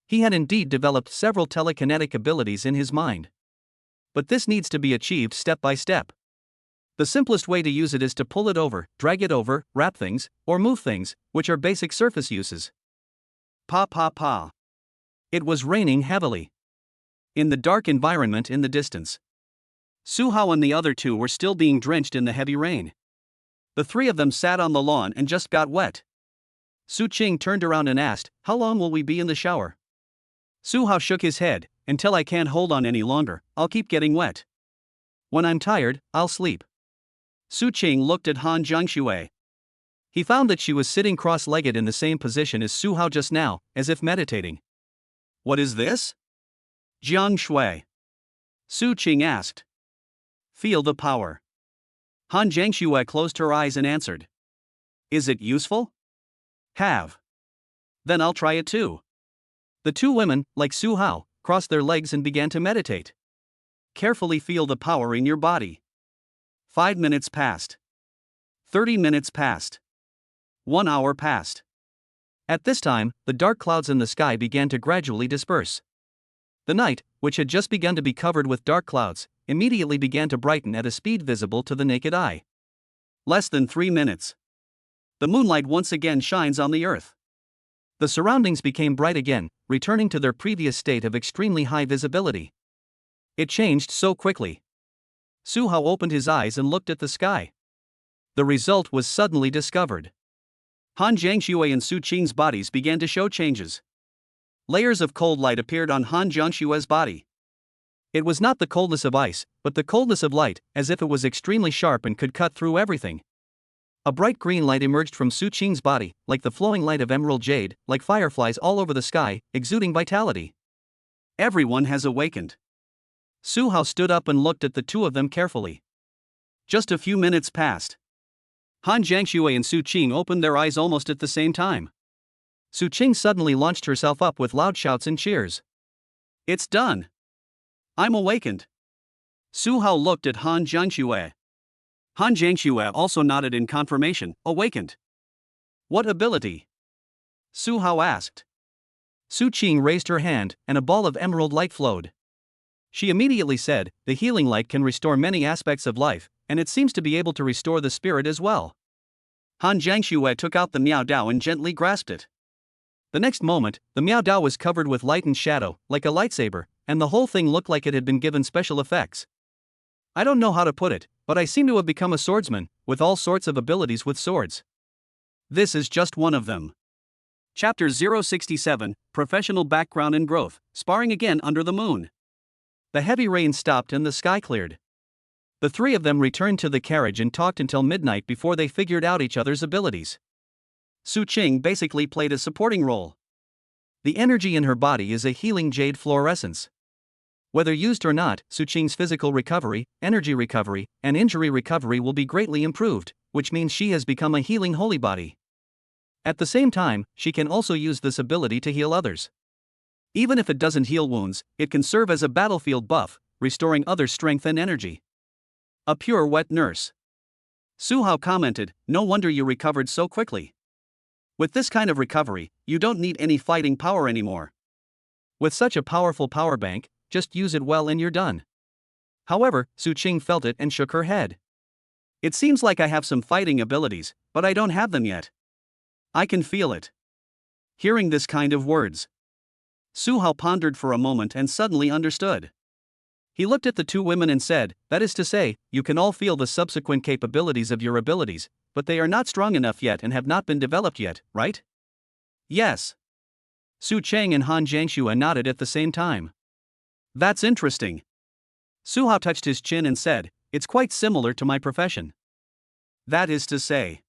He had indeed developed several telekinetic abilities in his mind. But this needs to be achieved step by step. The simplest way to use it is to pull it over, drag it over, wrap things, or move things, which are basic surface uses. Pa pa pa. It was raining heavily. In the dark environment in the distance, Su Hao and the other two were still being drenched in the heavy rain. The three of them sat on the lawn and just got wet. Su Qing turned around and asked, "How long will we be in the shower?" Su Hao shook his head, "Until I can't hold on any longer, I'll keep getting wet. When I'm tired, I'll sleep." Su Qing looked at Han Jiangxue. He found that she was sitting cross-legged in the same position as Su Hao just now, as if meditating. "What is this?" Jiangxue. Su Qing asked. "Feel the power." Han Jiangxue closed her eyes and answered. "Is it useful?" "Have. Then I'll try it too." The two women, like Su Hao, crossed their legs and began to meditate. Carefully feel the power in your body. 5 minutes passed. 30 minutes passed. 1 hour passed. At this time, the dark clouds in the sky began to gradually disperse. The night, which had just begun to be covered with dark clouds, immediately began to brighten at a speed visible to the naked eye. Less than 3 minutes. The moonlight once again shines on the earth. The surroundings became bright again, returning to their previous state of extremely high visibility. It changed so quickly. Su Hao opened his eyes and looked at the sky. The result was suddenly discovered. Han Jiangxue and Su Qing's bodies began to show changes. Layers of cold light appeared on Han Jiangshue's body. It was not the coldness of ice, but the coldness of light, as if it was extremely sharp and could cut through everything. A bright green light emerged from Su Qing's body, like the flowing light of emerald jade, like fireflies all over the sky, exuding vitality. Everyone has awakened. Su Hao stood up and looked at the two of them carefully. Just a few minutes passed. Han Jiangxue and Su Qing opened their eyes almost at the same time. Su Qing suddenly launched herself up with loud shouts and cheers. It's done. I'm awakened. Su Hao looked at Han Jiangxue. Han Jiangxue also nodded in confirmation, awakened. What ability? Su Hao asked. Su Qing raised her hand, and a ball of emerald light flowed. She immediately said, the healing light can restore many aspects of life, and it seems to be able to restore the spirit as well. Han Jiangxue took out the Miao Dao and gently grasped it. The next moment, the Miao Dao was covered with light and shadow, like a lightsaber, and the whole thing looked like it had been given special effects. I don't know how to put it, but I seem to have become a swordsman, with all sorts of abilities with swords. This is just one of them. Chapter 067, Professional Background and Growth, Sparring Again Under the Moon. The heavy rain stopped and the sky cleared. The three of them returned to the carriage and talked until midnight before they figured out each other's abilities. Su Qing basically played a supporting role. The energy in her body is a healing jade fluorescence. Whether used or not, Su Qing's physical recovery, energy recovery, and injury recovery will be greatly improved, which means she has become a healing holy body. At the same time, she can also use this ability to heal others. Even if it doesn't heal wounds, it can serve as a battlefield buff, restoring others' strength and energy. A pure wet nurse. Su Hao commented, no wonder you recovered so quickly. With this kind of recovery, you don't need any fighting power anymore. With such a powerful power bank, just use it well and you're done. However, Su Qing felt it and shook her head. It seems like I have some fighting abilities, but I don't have them yet. I can feel it. Hearing this kind of words, Su Hao pondered for a moment and suddenly understood. He looked at the two women and said, that is to say, you can all feel the subsequent capabilities of your abilities, but they are not strong enough yet and have not been developed yet, right? Yes. Su Cheng and Han Jiangxue nodded at the same time. That's interesting. Su Hao touched his chin and said, it's quite similar to my profession. That is to say,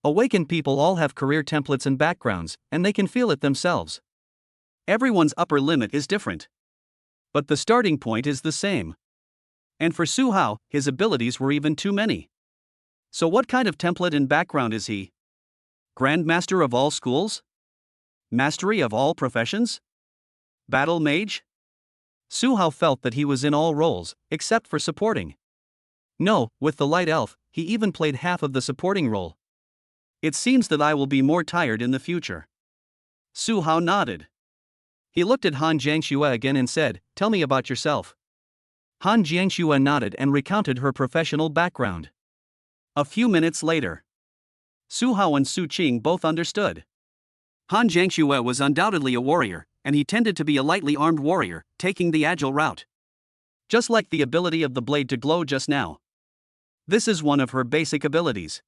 awakened people all have career templates and backgrounds, and they can feel it themselves. Everyone's upper limit is different, but the starting point is the same. And for Su Hao, his abilities were even too many. So what kind of template and background is he? Grandmaster of all schools? Mastery of all professions? Battle mage? Su Hao felt that he was in all roles, except for supporting. No, with the light elf, he even played half of the supporting role. It seems that I will be more tired in the future. Su Hao nodded. He looked at Han Jiangxue again and said, tell me about yourself. Han Jiangxue nodded and recounted her professional background. A few minutes later, Su Hao and Su Qing both understood. Han Jiangxue was undoubtedly a warrior, and he tended to be a lightly armed warrior, taking the agile route. Just like the ability of the blade to glow just now. This is one of her basic abilities.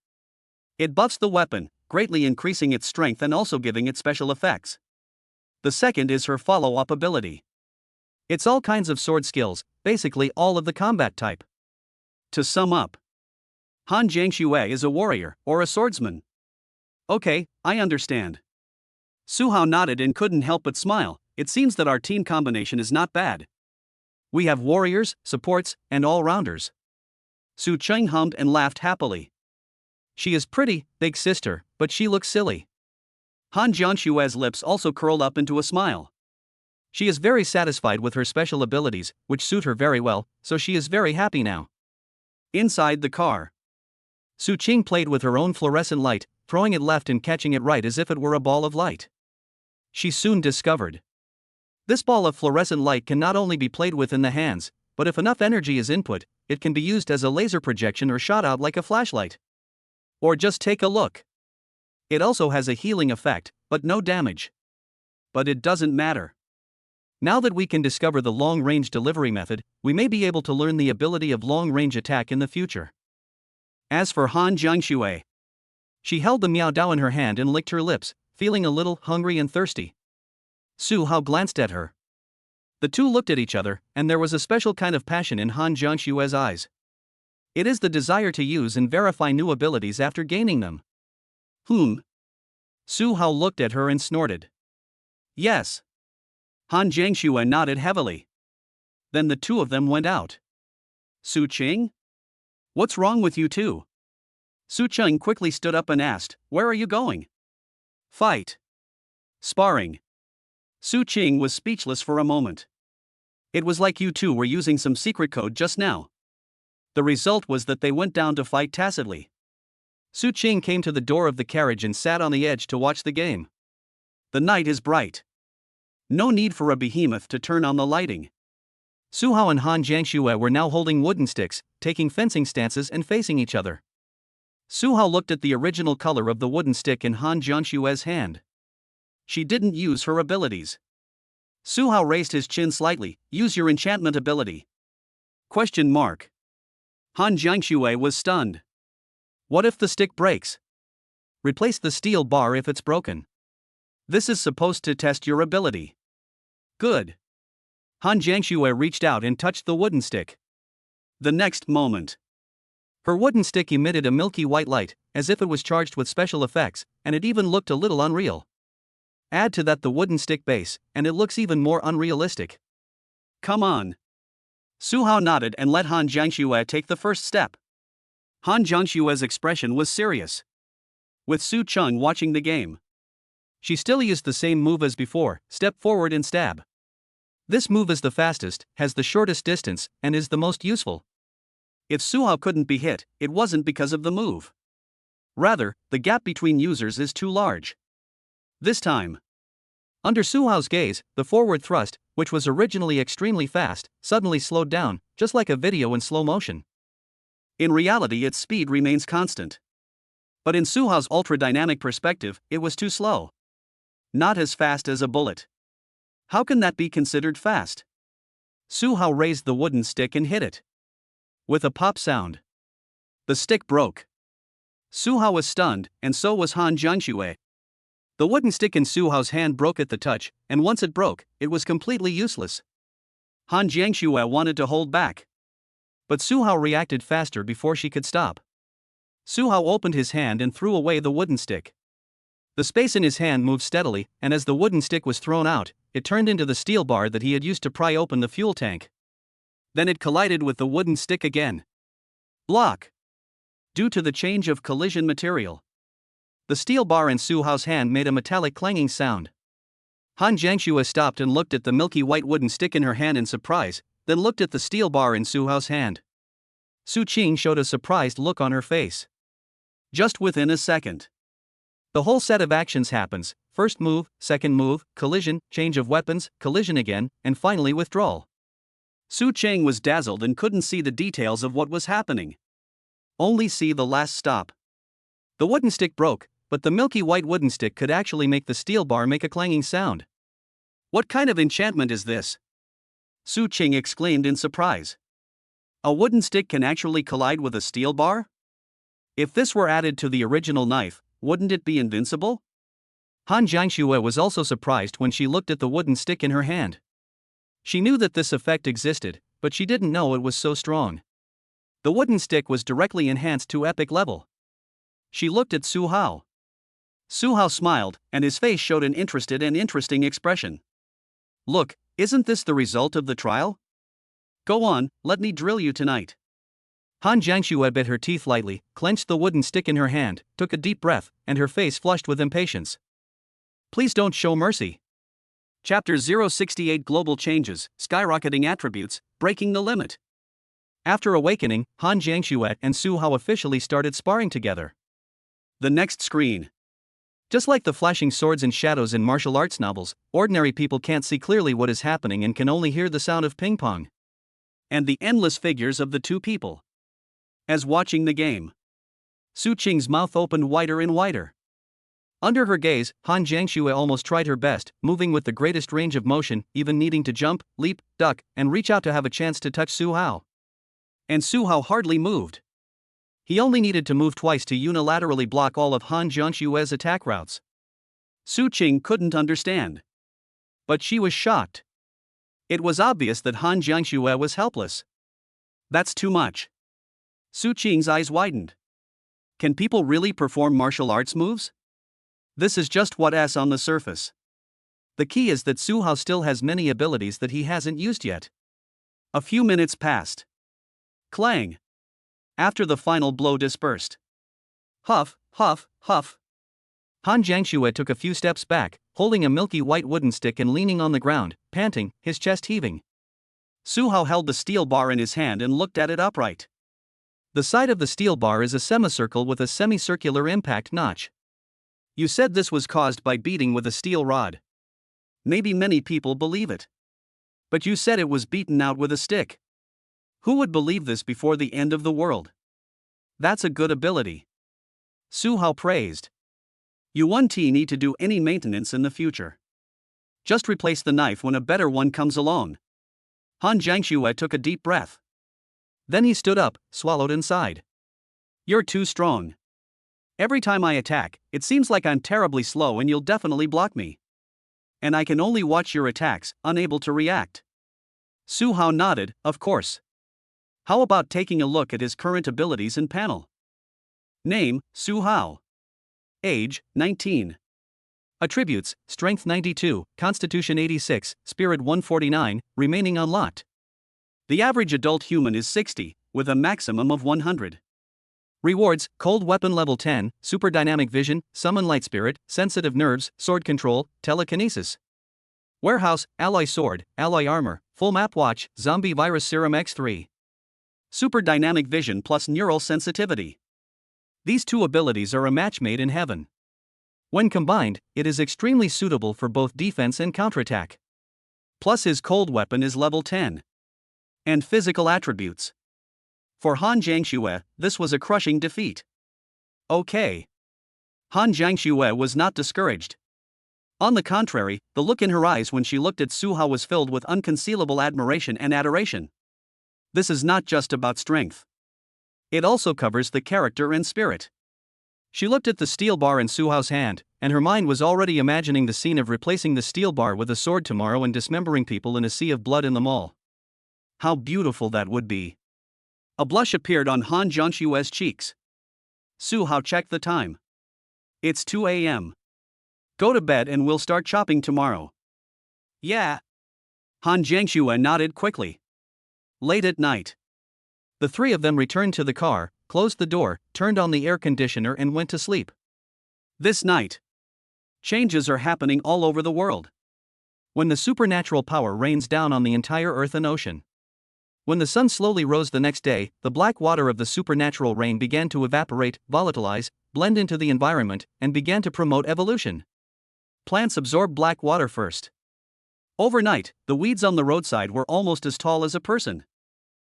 It buffs the weapon, greatly increasing its strength and also giving it special effects. The second is her follow-up ability. It's all kinds of sword skills, basically all of the combat type. To sum up, Han Jiangxue is a warrior, or a swordsman. Okay, I understand. Su Hao nodded and couldn't help but smile. It seems that our team combination is not bad. We have warriors, supports, and all-rounders. Su Cheng hummed and laughed happily. She is pretty, big sister, but she looks silly. Han Jianshue's lips also curled up into a smile. She is very satisfied with her special abilities, which suit her very well, so she is very happy now. Inside the car, Su Qing played with her own fluorescent light, throwing it left and catching it right as if it were a ball of light. She soon discovered. This ball of fluorescent light can not only be played with in the hands, but if enough energy is input, it can be used as a laser projection or shot out like a flashlight. Or just take a look. It also has a healing effect, but no damage. But it doesn't matter. Now that we can discover the long-range delivery method, we may be able to learn the ability of long-range attack in the future. As for Han Jiangxue, she held the Miao Dao in her hand and licked her lips, feeling a little hungry and thirsty. Su Hao glanced at her. The two looked at each other, and there was a special kind of passion in Han Jiangxue's eyes. It is the desire to use and verify new abilities after gaining them. Su Hao looked at her and snorted. Yes. Han Jiangxue nodded heavily. Then the two of them went out. Su Qing? What's wrong with you two? Su Cheng quickly stood up and asked, "Where are you going?" "Fight." "Sparring." Su Cheng was speechless for a moment. It was like you two were using some secret code just now. The result was that they went down to fight tacitly. Su Cheng came to the door of the carriage and sat on the edge to watch the game. The night is bright. No need for a behemoth to turn on the lighting. Su Hao and Han Jiangxue were now holding wooden sticks, taking fencing stances and facing each other. Su Hao looked at the original color of the wooden stick in Han Jiangxue's hand. She didn't use her abilities. Su Hao raised his chin slightly. "Use your enchantment ability." Question mark. Han Jiangxue was stunned. "What if the stick breaks?" "Replace the steel bar if it's broken. This is supposed to test your ability." "Good." Han Jiangxue reached out and touched the wooden stick. The next moment, her wooden stick emitted a milky white light, as if it was charged with special effects, and it even looked a little unreal. Add to that the wooden stick base, and it looks even more unrealistic. "Come on." Su Hao nodded and let Han Jiangxue take the first step. Han Jiangxue's expression was serious. With Su Cheng watching the game, she still used the same move as before: step forward and stab. This move is the fastest, has the shortest distance, and is the most useful. If Su Hao couldn't be hit, it wasn't because of the move. Rather, the gap between users is too large. This time, under Su Hao's gaze, the forward thrust, which was originally extremely fast, suddenly slowed down, just like a video in slow motion. In reality, its speed remains constant. But in Su Hao's ultra-dynamic perspective, it was too slow. Not as fast as a bullet. How can that be considered fast? Su Hao raised the wooden stick and hit it. With a pop sound, the stick broke. Su Hao was stunned, and so was Han Jiangxue. The wooden stick in Su Hao's hand broke at the touch, and once it broke, it was completely useless. Han Jiangxue wanted to hold back, but Su Hao reacted faster before she could stop. Su Hao opened his hand and threw away the wooden stick. The space in his hand moved steadily, and as the wooden stick was thrown out, it turned into the steel bar that he had used to pry open the fuel tank. Then it collided with the wooden stick again. Block. Due to the change of collision material, the steel bar in Su Hao's hand made a metallic clanging sound. Han Jiangxue stopped and looked at the milky white wooden stick in her hand in surprise, then looked at the steel bar in Su Hao's hand. Su Cheng showed a surprised look on her face. Just within a second, the whole set of actions happens: first move, second move, collision, change of weapons, collision again, and finally withdrawal. Su Cheng was dazzled and couldn't see the details of what was happening. Only see the last stop. The wooden stick broke, but the milky white wooden stick could actually make the steel bar make a clanging sound. "What kind of enchantment is this?" Su Cheng exclaimed in surprise. "A wooden stick can actually collide with a steel bar? If this were added to the original knife, wouldn't it be invincible?" Han Jiangxue was also surprised when she looked at the wooden stick in her hand. She knew that this effect existed, but she didn't know it was so strong. The wooden stick was directly enhanced to epic level. She looked at Su Hao. Su Hao smiled, and his face showed an interested and interesting expression. "Look, isn't this the result of the trial? Go on, let me drill you tonight." Han Jiangxue bit her teeth lightly, clenched the wooden stick in her hand, took a deep breath, and her face flushed with impatience. "Please don't show mercy." Chapter 068: Global Changes, Skyrocketing Attributes, Breaking the Limit. After awakening, Han Jiangxue and Su Hao officially started sparring together. The next screen. Just like the flashing swords and shadows in martial arts novels, ordinary people can't see clearly what is happening and can only hear the sound of ping pong and the endless figures of the two people. As watching the game, Su Cheng's mouth opened wider and wider. Under her gaze, Han Jiangxue almost tried her best, moving with the greatest range of motion, even needing to jump, leap, duck, and reach out to have a chance to touch Su Hao. And Su Hao hardly moved. He only needed to move twice to unilaterally block all of Han Jiangxue's attack routes. Su Cheng couldn't understand, but she was shocked. It was obvious that Han Jiangxue was helpless. That's too much. Su Cheng's eyes widened. Can people really perform martial arts moves? This is just what's on the surface. The key is that Su Hao still has many abilities that he hasn't used yet. A few minutes passed. Clang. After the final blow dispersed, Huff, huff, huff. Han Jiangxue took a few steps back, holding a milky white wooden stick and leaning on the ground, panting, his chest heaving. Su Hao held the steel bar in his hand and looked at it upright. The side of the steel bar is a semicircle with a semicircular impact notch. You said this was caused by beating with a steel rod. Maybe many people believe it. But you said it was beaten out with a stick. Who would believe this before the end of the world? That's a good ability. Su Hao praised. You won't need to do any maintenance in the future. Just replace the knife when a better one comes along. Han Jiangxue took a deep breath. Then he stood up, swallowed and sighed. You're too strong. Every time I attack, it seems like I'm terribly slow and you'll definitely block me. And I can only watch your attacks, unable to react. Su Hao nodded, of course. How about taking a look at his current abilities and panel? Name, Su Hao. Age, 19. Attributes, Strength 92, Constitution 86, Spirit 149, remaining unlocked. The average adult human is 60, with a maximum of 100. Rewards, Cold Weapon Level 10, Super Dynamic Vision, Summon Light Spirit, Sensitive Nerves, Sword Control, Telekinesis. Warehouse, Alloy Sword, Alloy Armor, Full Map Watch, Zombie Virus Serum X3. Super Dynamic Vision plus Neural Sensitivity. These two abilities are a match made in heaven. When combined, it is extremely suitable for both defense and counterattack. Plus his cold weapon is level 10. And physical attributes. For Han Jiangxue, this was a crushing defeat. Okay. Han Jiangxue was not discouraged. On the contrary, the look in her eyes when she looked at Su Hao was filled with unconcealable admiration and adoration. This is not just about strength. It also covers the character and spirit. She looked at the steel bar in Su Hao's hand, and her mind was already imagining the scene of replacing the steel bar with a sword tomorrow and dismembering people in a sea of blood in the mall. How beautiful that would be. A blush appeared on Han Jiangxue's cheeks. Su Hao checked the time. It's 2 a.m. Go to bed and we'll start chopping tomorrow. Yeah. Han Jiangxue nodded quickly. Late at night. The three of them returned to the car, closed the door, turned on the air conditioner and went to sleep. This night. Changes are happening all over the world. When the supernatural power rains down on the entire earth and ocean. When the sun slowly rose the next day, the black water of the supernatural rain began to evaporate, volatilize, blend into the environment, and began to promote evolution. Plants absorb black water first. Overnight, the weeds on the roadside were almost as tall as a person.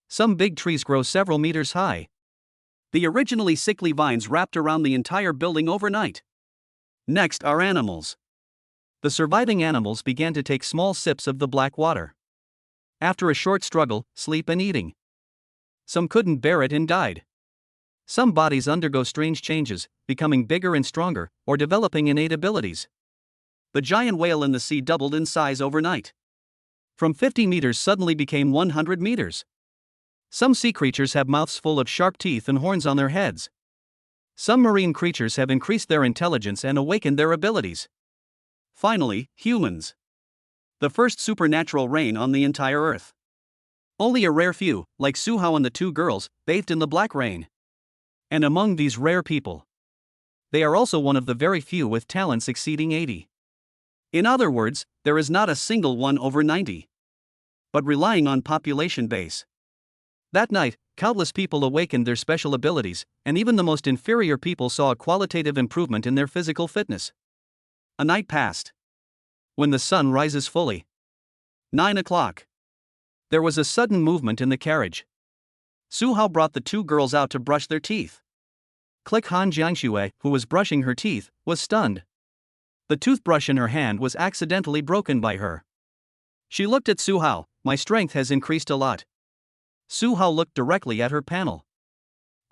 Some big trees grow several meters high. The originally sickly vines wrapped around the entire building overnight. Next are animals. The surviving animals began to take small sips of the black water. After a short struggle, sleep and eating. Some couldn't bear it and died. Some bodies undergo strange changes, becoming bigger and stronger, or developing innate abilities. The giant whale in the sea doubled in size overnight. From 50 meters suddenly became 100 meters. Some sea creatures have mouths full of sharp teeth and horns on their heads. Some marine creatures have increased their intelligence and awakened their abilities. Finally, humans. The first supernatural rain on the entire earth. Only a rare few, like Su Hao and the two girls, bathed in the black rain. And among these rare people, they are also one of the very few with talents exceeding 80. In other words, there is not a single one over 90. But relying on population base. That night, countless people awakened their special abilities, and even the most inferior people saw a qualitative improvement in their physical fitness. A night passed. When the sun rises fully. 9 o'clock. There was a sudden movement in the carriage. Su Hao brought the two girls out to brush their teeth. Click. Han Jiangxue, who was brushing her teeth, was stunned. The toothbrush in her hand was accidentally broken by her. She looked at Su Hao. My strength has increased a lot. Su Hao looked directly at her panel.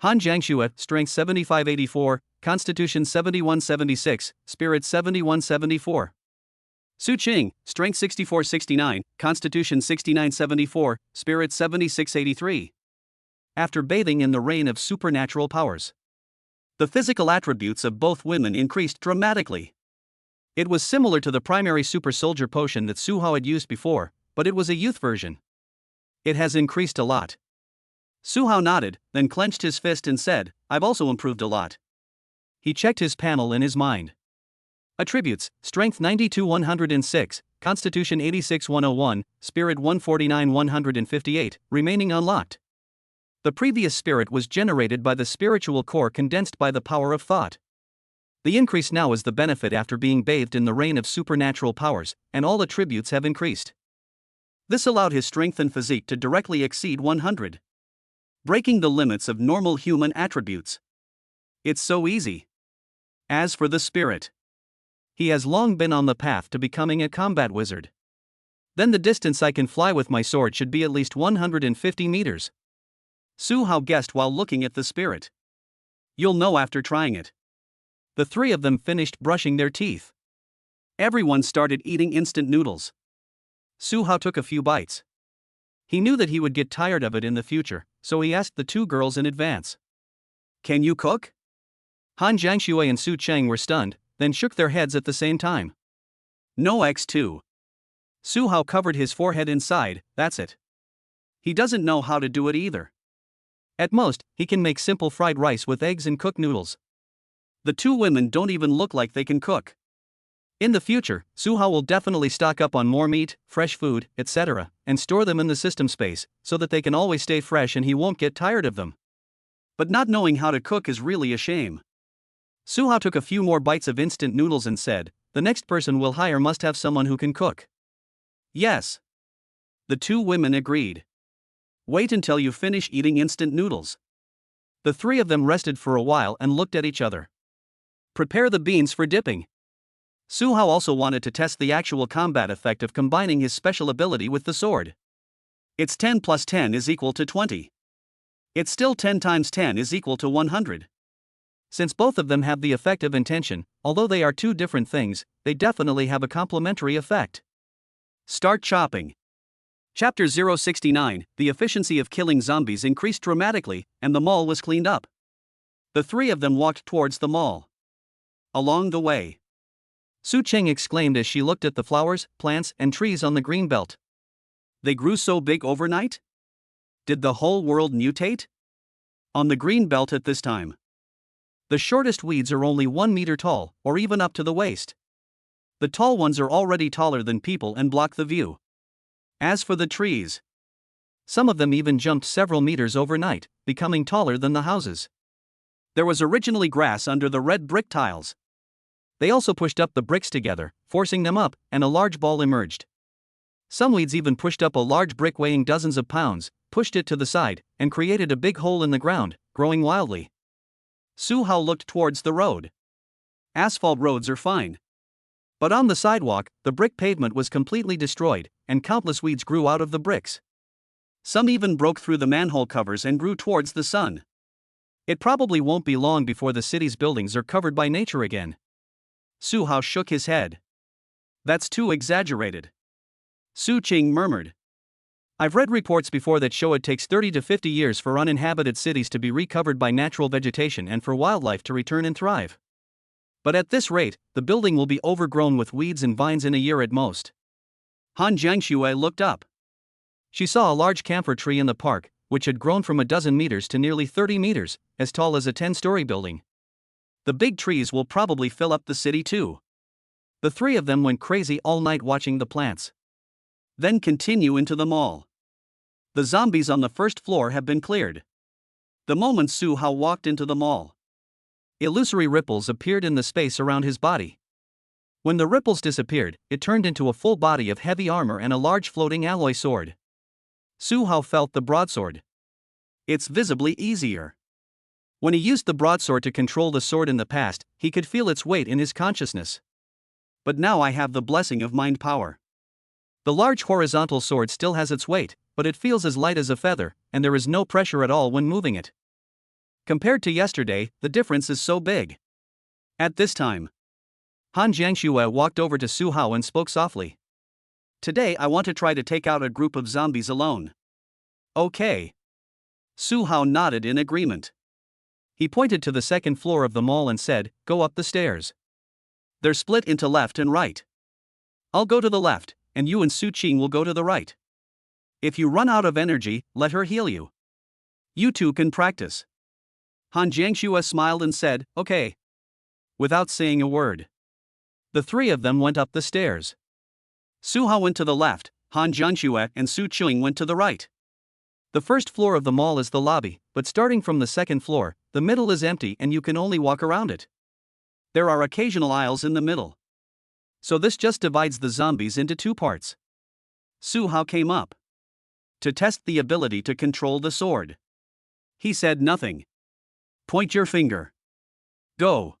Han Jiangxue, Strength 7584, Constitution 7176, Spirit 7174. Su Qing, Strength 6469, Constitution 6974, Spirit 7683. After bathing in the rain of supernatural powers, the physical attributes of both women increased dramatically. It was similar to the primary super soldier potion that Su Hao had used before, but it was a youth version. It has increased a lot. Su Hao nodded, then clenched his fist and said, I've also improved a lot. He checked his panel in his mind. Attributes: Strength 92-106, Constitution 86-101, Spirit 149-158, remaining unlocked. The previous spirit was generated by the spiritual core condensed by the power of thought. The increase now is the benefit after being bathed in the rain of supernatural powers, and all attributes have increased. This allowed his strength and physique to directly exceed 100, breaking the limits of normal human attributes. It's so easy. As for the spirit, he has long been on the path to becoming a combat wizard. Then the distance I can fly with my sword should be at least 150 meters. Su Hao guessed while looking at the spirit. You'll know after trying it. The three of them finished brushing their teeth. Everyone started eating instant noodles. Su Hao took a few bites. He knew that he would get tired of it in the future, so he asked the two girls in advance. Can you cook? Han Jiangxue and Su Cheng were stunned, then shook their heads at the same time. No X2. Su Hao covered his forehead and sighed, that's it. He doesn't know how to do it either. At most, he can make simple fried rice with eggs and cook noodles. The two women don't even look like they can cook. In the future, Su Hao will definitely stock up on more meat, fresh food, etc., and store them in the system space, so that they can always stay fresh and he won't get tired of them. But not knowing how to cook is really a shame. Su Hao took a few more bites of instant noodles and said, the next person we'll hire must have someone who can cook. Yes. The two women agreed. Wait until you finish eating instant noodles. The three of them rested for a while and looked at each other. Prepare the beans for dipping. Su Hao also wanted to test the actual combat effect of combining his special ability with the sword. It's 10 plus 10 is equal to 20. It's still 10 times 10 is equal to 100. Since both of them have the effect of intention, although they are two different things, they definitely have a complementary effect. Start chopping. Chapter 069, the efficiency of killing zombies increased dramatically, and the mall was cleaned up. The three of them walked towards the mall. Along the way, Su Cheng exclaimed as she looked at the flowers, plants, and trees on the green belt. They grew so big overnight? Did the whole world mutate? On the green belt at this time, the shortest weeds are only 1 meter tall, or even up to the waist. The tall ones are already taller than people and block the view. As for the trees, some of them even jumped several meters overnight, becoming taller than the houses. There was originally grass under the red brick tiles. They also pushed up the bricks together, forcing them up, and a large ball emerged. Some weeds even pushed up a large brick weighing dozens of pounds, pushed it to the side, and created a big hole in the ground, growing wildly. Su Hao looked towards the road. Asphalt roads are fine. But on the sidewalk, the brick pavement was completely destroyed, and countless weeds grew out of the bricks. Some even broke through the manhole covers and grew towards the sun. It probably won't be long before the city's buildings are covered by nature again. Su Hao shook his head. That's too exaggerated. Su Cheng murmured. I've read reports before that show it takes 30 to 50 years for uninhabited cities to be recovered by natural vegetation and for wildlife to return and thrive. But at this rate, the building will be overgrown with weeds and vines in a year at most. Han Jiangxue looked up. She saw a large camphor tree in the park, which had grown from a dozen meters to nearly 30 meters, as tall as a 10-story building. The big trees will probably fill up the city too. The three of them went crazy all night watching the plants. Then continue into the mall. The zombies on the first floor have been cleared. The moment Su Hao walked into the mall, illusory ripples appeared in the space around his body. When the ripples disappeared, it turned into a full body of heavy armor and a large floating alloy sword. Su Hao felt the broadsword. It's visibly easier. When he used the broadsword to control the sword in the past, he could feel its weight in his consciousness. But now I have the blessing of mind power. The large horizontal sword still has its weight, but it feels as light as a feather, and there is no pressure at all when moving it. Compared to yesterday, the difference is so big. At this time, Han Jiangxue walked over to Su Hao and spoke softly. Today I want to try to take out a group of zombies alone. Okay. Su Hao nodded in agreement. He pointed to the second floor of the mall and said, go up the stairs. They're split into left and right. I'll go to the left, and you and Su Cheng will go to the right. If you run out of energy, let her heal you. You two can practice. Han Jiangxue smiled and said, okay. without saying a word. The three of them went up the stairs. Su Hao went to the left, Han Jianxue and Su Qing went to the right. The first floor of the mall is the lobby, but starting from the second floor, the middle is empty and you can only walk around it. There are occasional aisles in the middle. So this just divides the zombies into two parts. Su Hao came up to test the ability to control the sword. He said nothing. Point your finger. Go.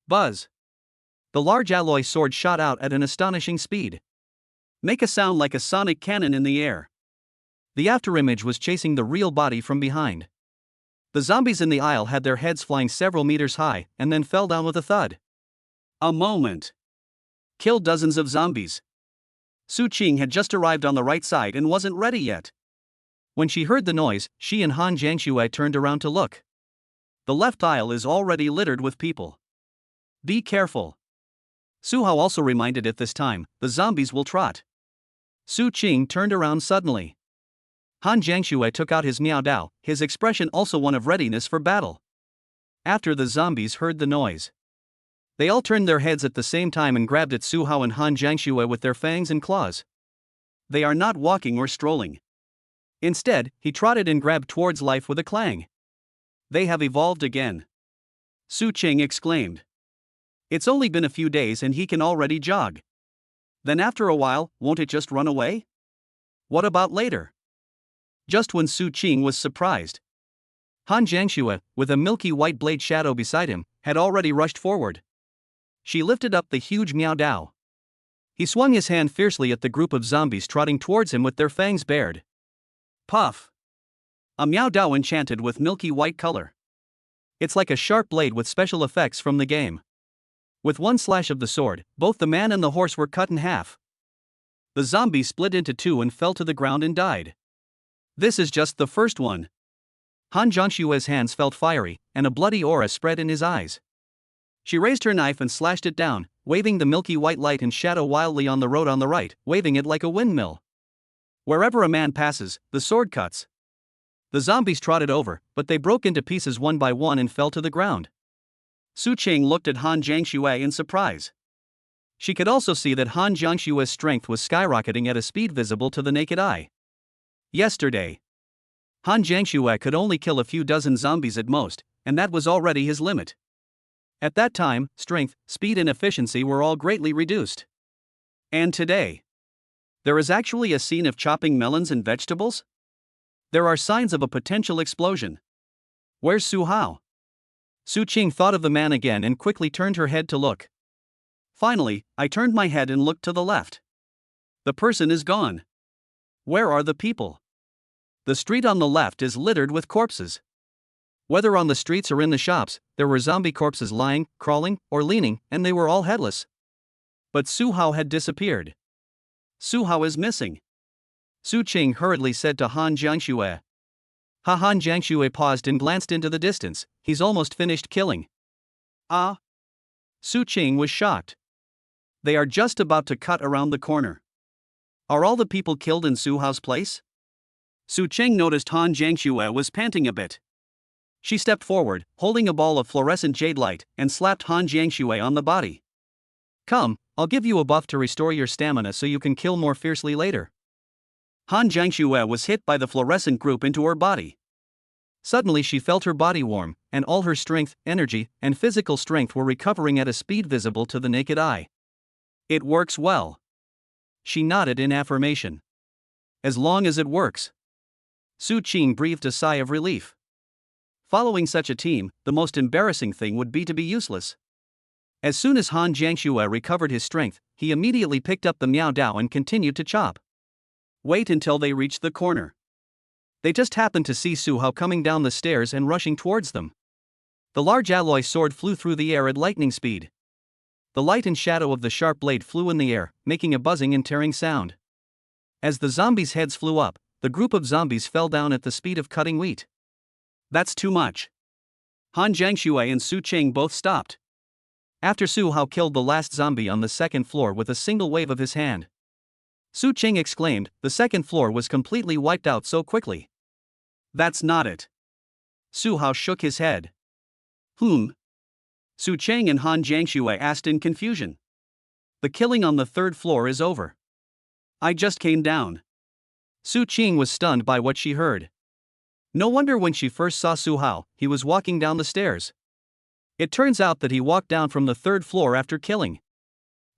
Buzz. The large alloy sword shot out at an astonishing speed. Make a sound like a sonic cannon in the air. The afterimage was chasing the real body from behind. The zombies in the aisle had their heads flying several meters high and then fell down with a thud. A moment. Killed dozens of zombies. Su Qing had just arrived on the right side and wasn't ready yet. When she heard the noise, she and Han Jianxue turned around to look. The left aisle is already littered with people. Be careful. Su Hao also reminded it this time, the zombies will trot. Su Qing turned around suddenly. Han Jianxue took out his Miao Dao, his expression also one of readiness for battle. After the zombies heard the noise, they all turned their heads at the same time and grabbed at Su Hao and Han Jianxue with their fangs and claws. They are not walking or strolling. Instead, he trotted and grabbed towards life with a clang. They have evolved again. Su Qing exclaimed. It's only been a few days and he can already jog. Then after a while, won't it just run away? What about later? Just when Su Qing was surprised, Han Jianxue, with a milky white blade shadow beside him, had already rushed forward. She lifted up the huge Miao Dao. He swung his hand fiercely at the group of zombies trotting towards him with their fangs bared. Puff! A Miao Dao enchanted with milky white color. It's like a sharp blade with special effects from the game. With one slash of the sword, both the man and the horse were cut in half. The zombies split into two and fell to the ground and died. This is just the first one. Han Jianxue's hands felt fiery, and a bloody aura spread in his eyes. She raised her knife and slashed it down, waving the milky white light and shadow wildly on the road on the right, waving it like a windmill. Wherever a man passes, the sword cuts. The zombies trotted over, but they broke into pieces one by one and fell to the ground. Su Qing looked at Han Jianxue in surprise. She could also see that Han Jianxue's strength was skyrocketing at a speed visible to the naked eye. Yesterday, Han Jianxue could only kill a few dozen zombies at most, and that was already his limit. At that time, strength, speed and efficiency were all greatly reduced. And today, there is actually a scene of chopping melons and vegetables? There are signs of a potential explosion. Where's Su Hao? Su Qing thought of the man again and quickly turned her head to look. Finally, I turned my head and looked to the left. The person is gone. Where are the people? The street on the left is littered with corpses. Whether on the streets or in the shops, there were zombie corpses lying, crawling, or leaning, and they were all headless. But Su Hao had disappeared. Su Hao is missing. Su Qing hurriedly said to Han Jianxue. Han Jianxue paused and glanced into the distance. He's almost finished killing. Ah? Su Qing was shocked. They are just about to cut around the corner. Are all the people killed in Su Hao's place? Su Qing noticed Han Jianxue was panting a bit. She stepped forward, holding a ball of fluorescent jade light, and slapped Han Jianxue on the body. Come, I'll give you a buff to restore your stamina so you can kill more fiercely later. Han Jianxue was hit by the fluorescent group into her body. Suddenly she felt her body warm, and all her strength, energy, and physical strength were recovering at a speed visible to the naked eye. It works well. She nodded in affirmation. As long as it works. Su Qing breathed a sigh of relief. Following such a team, the most embarrassing thing would be to be useless. As soon as Han Jianxue recovered his strength, he immediately picked up the Miao Dao and continued to chop. Wait until they reached the corner. They just happened to see Su Hao coming down the stairs and rushing towards them. The large alloy sword flew through the air at lightning speed. The light and shadow of the sharp blade flew in the air, making a buzzing and tearing sound. As the zombies' heads flew up, the group of zombies fell down at the speed of cutting wheat. That's too much. Han Jianxue and Su Qing both stopped. After Su Hao killed the last zombie on the second floor with a single wave of his hand, Su Qing exclaimed, the second floor was completely wiped out so quickly. That's not it. Su Hao shook his head. Su Cheng and Han Jiangxue asked in confusion. The killing on the third floor is over. I just came down. Su Cheng was stunned by what she heard. No wonder when she first saw Su Hao, he was walking down the stairs. It turns out that he walked down from the third floor after killing.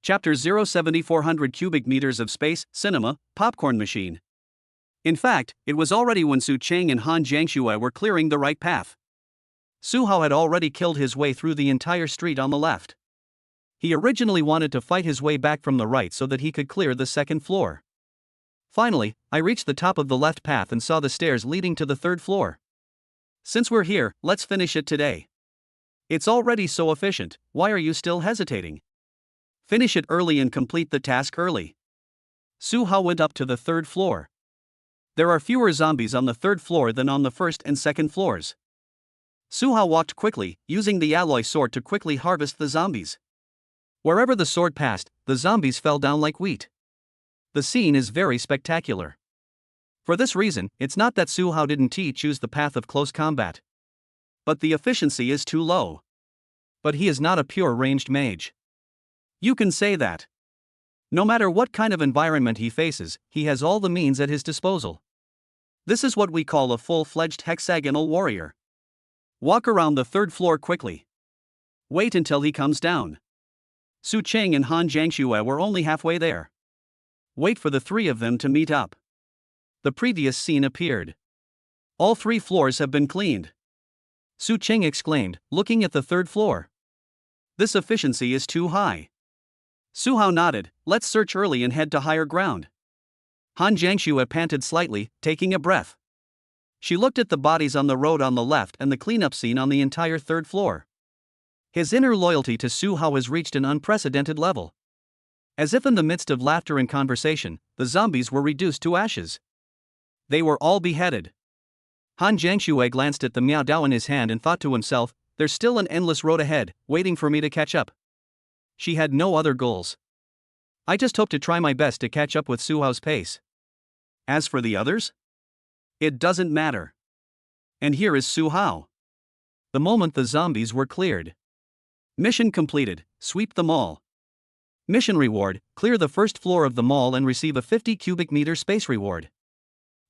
Chapter 07400 Cubic meters of space, cinema, popcorn machine. In fact, it was already when Su Cheng and Han Jiangxue were clearing the right path. Su Hao had already killed his way through the entire street on the left. He originally wanted to fight his way back from the right so that he could clear the second floor. Finally, I reached the top of the left path and saw the stairs leading to the third floor. Since we're here, let's finish it today. It's already so efficient, why are you still hesitating? Finish it early and complete the task early. Su Hao went up to the third floor. There are fewer zombies on the third floor than on the first and second floors. Su Hao walked quickly, using the alloy sword to quickly harvest the zombies. Wherever the sword passed, the zombies fell down like wheat. The scene is very spectacular. For this reason, it's not that Su Hao didn't choose the path of close combat, but the efficiency is too low. But he is not a pure ranged mage. You can say that. No matter what kind of environment he faces, he has all the means at his disposal. This is what we call a full-fledged hexagonal warrior. Walk around the third floor quickly. Wait until he comes down. Su Cheng and Han Jiangxue were only halfway there. Wait for the three of them to meet up. The previous scene appeared. All 3 floors have been cleaned. Su Cheng exclaimed, looking at the third floor. This efficiency is too high. Su Hao nodded, let's search early and head to higher ground. Han Jiangxue panted slightly, taking a breath. She looked at the bodies on the road on the left and the cleanup scene on the entire third floor. His inner loyalty to Su Hao has reached an unprecedented level. As if in the midst of laughter and conversation, the zombies were reduced to ashes. They were all beheaded. Han Jiangxue glanced at the Miao Dao in his hand and thought to himself, there's still an endless road ahead, waiting for me to catch up. She had no other goals. I just hope to try my best to catch up with Su Hao's pace. As for the others? It doesn't matter. And here is Su Hao. The moment the zombies were cleared. Mission completed, sweep the mall. Mission reward, clear the first floor of the mall and receive a 50 cubic meter space reward.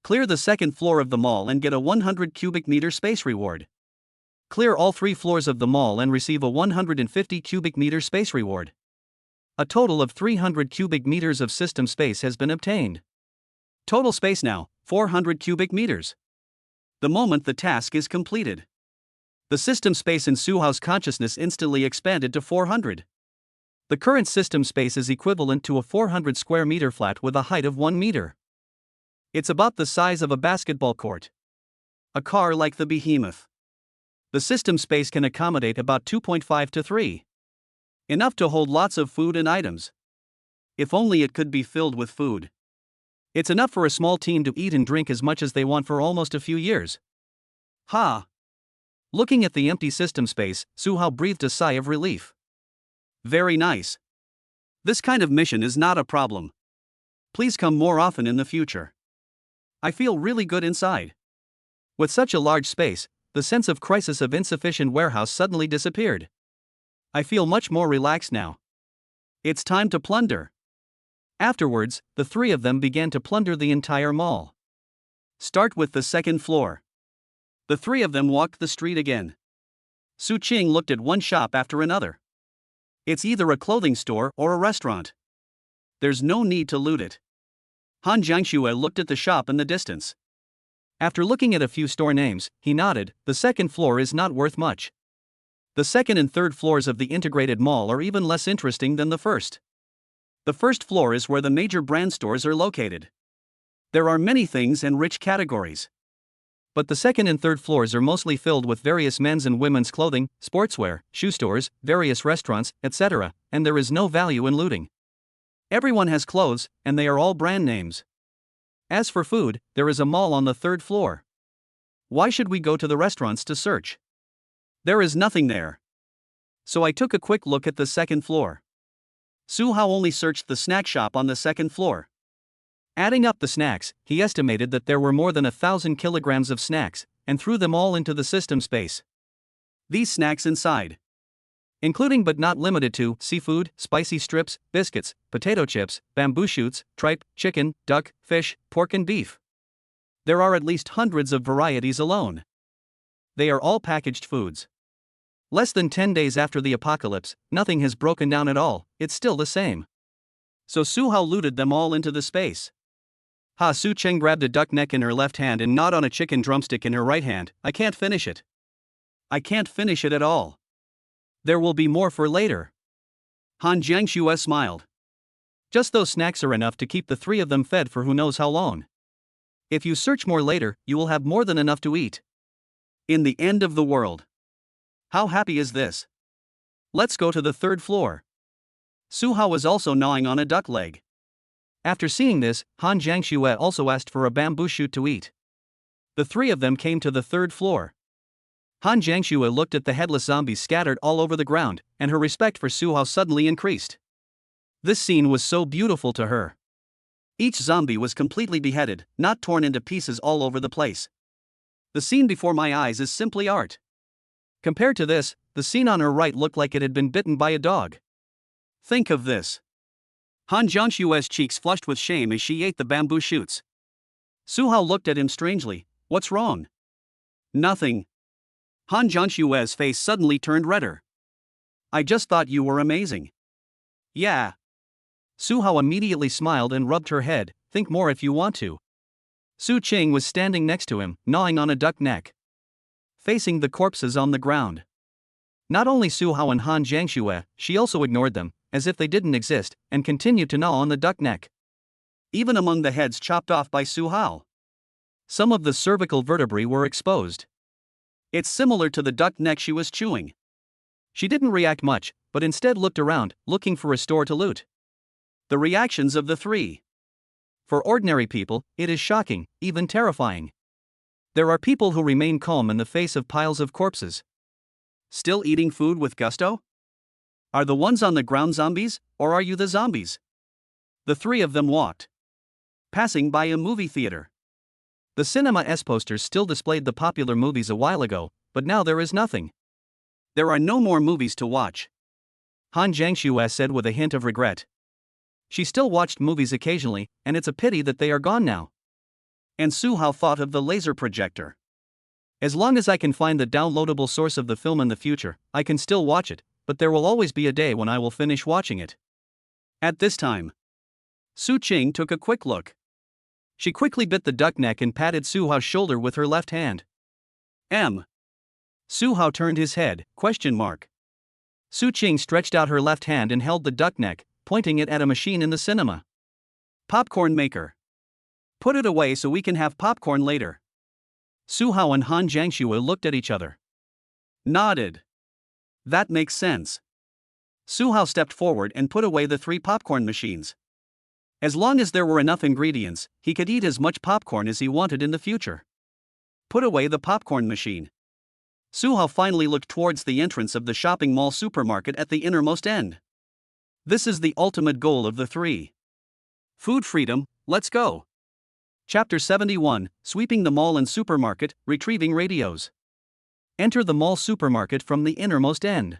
Clear the second floor of the mall and get a 100 cubic meter space reward. Clear all 3 floors of the mall and receive a 150 cubic meter space reward. A total of 300 cubic meters of system space has been obtained. Total space now, 400 cubic meters. The moment the task is completed, the system space in Su Hao's consciousness instantly expanded to 400. The current system space is equivalent to a 400 square meter flat with a height of 1 meter. It's about the size of a basketball court. A car like the Behemoth. The system space can accommodate about 2.5 to 3. Enough to hold lots of food and items. If only it could be filled with food. It's enough for a small team to eat and drink as much as they want for almost a few years. Ha! Looking at the empty system space, Su Hao breathed a sigh of relief. Very nice. This kind of mission is not a problem. Please come more often in the future. I feel really good inside. With such a large space, the sense of crisis of insufficient warehouse suddenly disappeared. I feel much more relaxed now. It's time to plunder. Afterwards, the 3 of them began to plunder the entire mall. Start with the second floor. The 3 of them walked the street again. Su Cheng looked at one shop after another. It's either a clothing store or a restaurant. There's no need to loot it. Han Jiangxue looked at the shop in the distance. After looking at a few store names, he nodded, the second floor is not worth much. The second and third floors of the integrated mall are even less interesting than the first. The first floor is where the major brand stores are located. There are many things and rich categories. But the second and third floors are mostly filled with various men's and women's clothing, sportswear, shoe stores, various restaurants, etc., and there is no value in looting. Everyone has clothes, and they are all brand names. As for food, there is a mall on the third floor. Why should we go to the restaurants to search? There is nothing there. So I took a quick look at the second floor. Su Hao only searched the snack shop on the second floor. Adding up the snacks, he estimated that there were more than 1,000 kilograms of snacks, and threw them all into the system space. These snacks inside. including but not limited to seafood, spicy strips, biscuits, potato chips, bamboo shoots, tripe, chicken, duck, fish, pork, and beef. There are at least hundreds of varieties alone. They are all packaged foods. Less than 10 days after the apocalypse, nothing has broken down at all, it's still the same. So Su Hao looted them all into the space. Su Cheng grabbed a duck neck in her left hand and gnawed on a chicken drumstick in her right hand. I can't finish it. I can't finish it at all. There will be more for later. Han Jiangxue smiled. Just those snacks are enough to keep the three of them fed for who knows how long. If you search more later, you will have more than enough to eat. In the end of the world. How happy is this? Let's go to the third floor. Su Hao was also gnawing on a duck leg. After seeing this, Han Jiangxue also asked for a bamboo shoot to eat. The three of them came to the third floor. Han Jiangxue looked at the headless zombies scattered all over the ground, and her respect for Su Hao suddenly increased. This scene was so beautiful to her. Each zombie was completely beheaded, not torn into pieces all over the place. The scene before my eyes is simply art. Compared to this, the scene on her right looked like it had been bitten by a dog. Think of this. Han Jiangxue's cheeks flushed with shame as she ate the bamboo shoots. Su Hao looked at him strangely. What's wrong? Nothing. Han Jiangxue's face suddenly turned redder. I just thought you were amazing. Yeah. Su Hao immediately smiled and rubbed her head. Think more if you want to. Su Qing was standing next to him, gnawing on a duck neck, facing the corpses on the ground. Not only Su Hao and Han Jiangxue, she also ignored them, as if they didn't exist, and continued to gnaw on the duck neck. Even among the heads chopped off by Su Hao, some of the cervical vertebrae were exposed. It's similar to the duck neck she was chewing. She didn't react much, but instead looked around, looking for a store to loot. The reactions of the three. For ordinary people, it is shocking, even terrifying. There are people who remain calm in the face of piles of corpses. Still eating food with gusto? Are the ones on the ground zombies, or are you the zombies? The three of them walked, passing by a movie theater. The Cinema S posters still displayed the popular movies a while ago, but now there is nothing. There are no more movies to watch. Han Jiangxue said with a hint of regret. She still watched movies occasionally, and it's a pity that they are gone now. And Su Hao thought of the laser projector. As long as I can find the downloadable source of the film in the future, I can still watch it, but there will always be a day when I will finish watching it. At this time, Su Qing took a quick look. She quickly bit the duck neck and patted Su Hao's shoulder with her left hand. Su Hao turned his head, ? Su Qing stretched out her left hand and held the duck neck, pointing it at a machine in the cinema. Popcorn maker. Put it away so we can have popcorn later. Su Hao and Han Jiangxue looked at each other. Nodded. That makes sense. Su Hao stepped forward and put away the three popcorn machines. As long as there were enough ingredients, he could eat as much popcorn as he wanted in the future. Put away the popcorn machine. Su Hao finally looked towards the entrance of the shopping mall supermarket at the innermost end. This is the ultimate goal of the three. Food freedom, let's go. Chapter 71, Sweeping the Mall and Supermarket, Retrieving Radios. Enter the mall supermarket from the innermost end.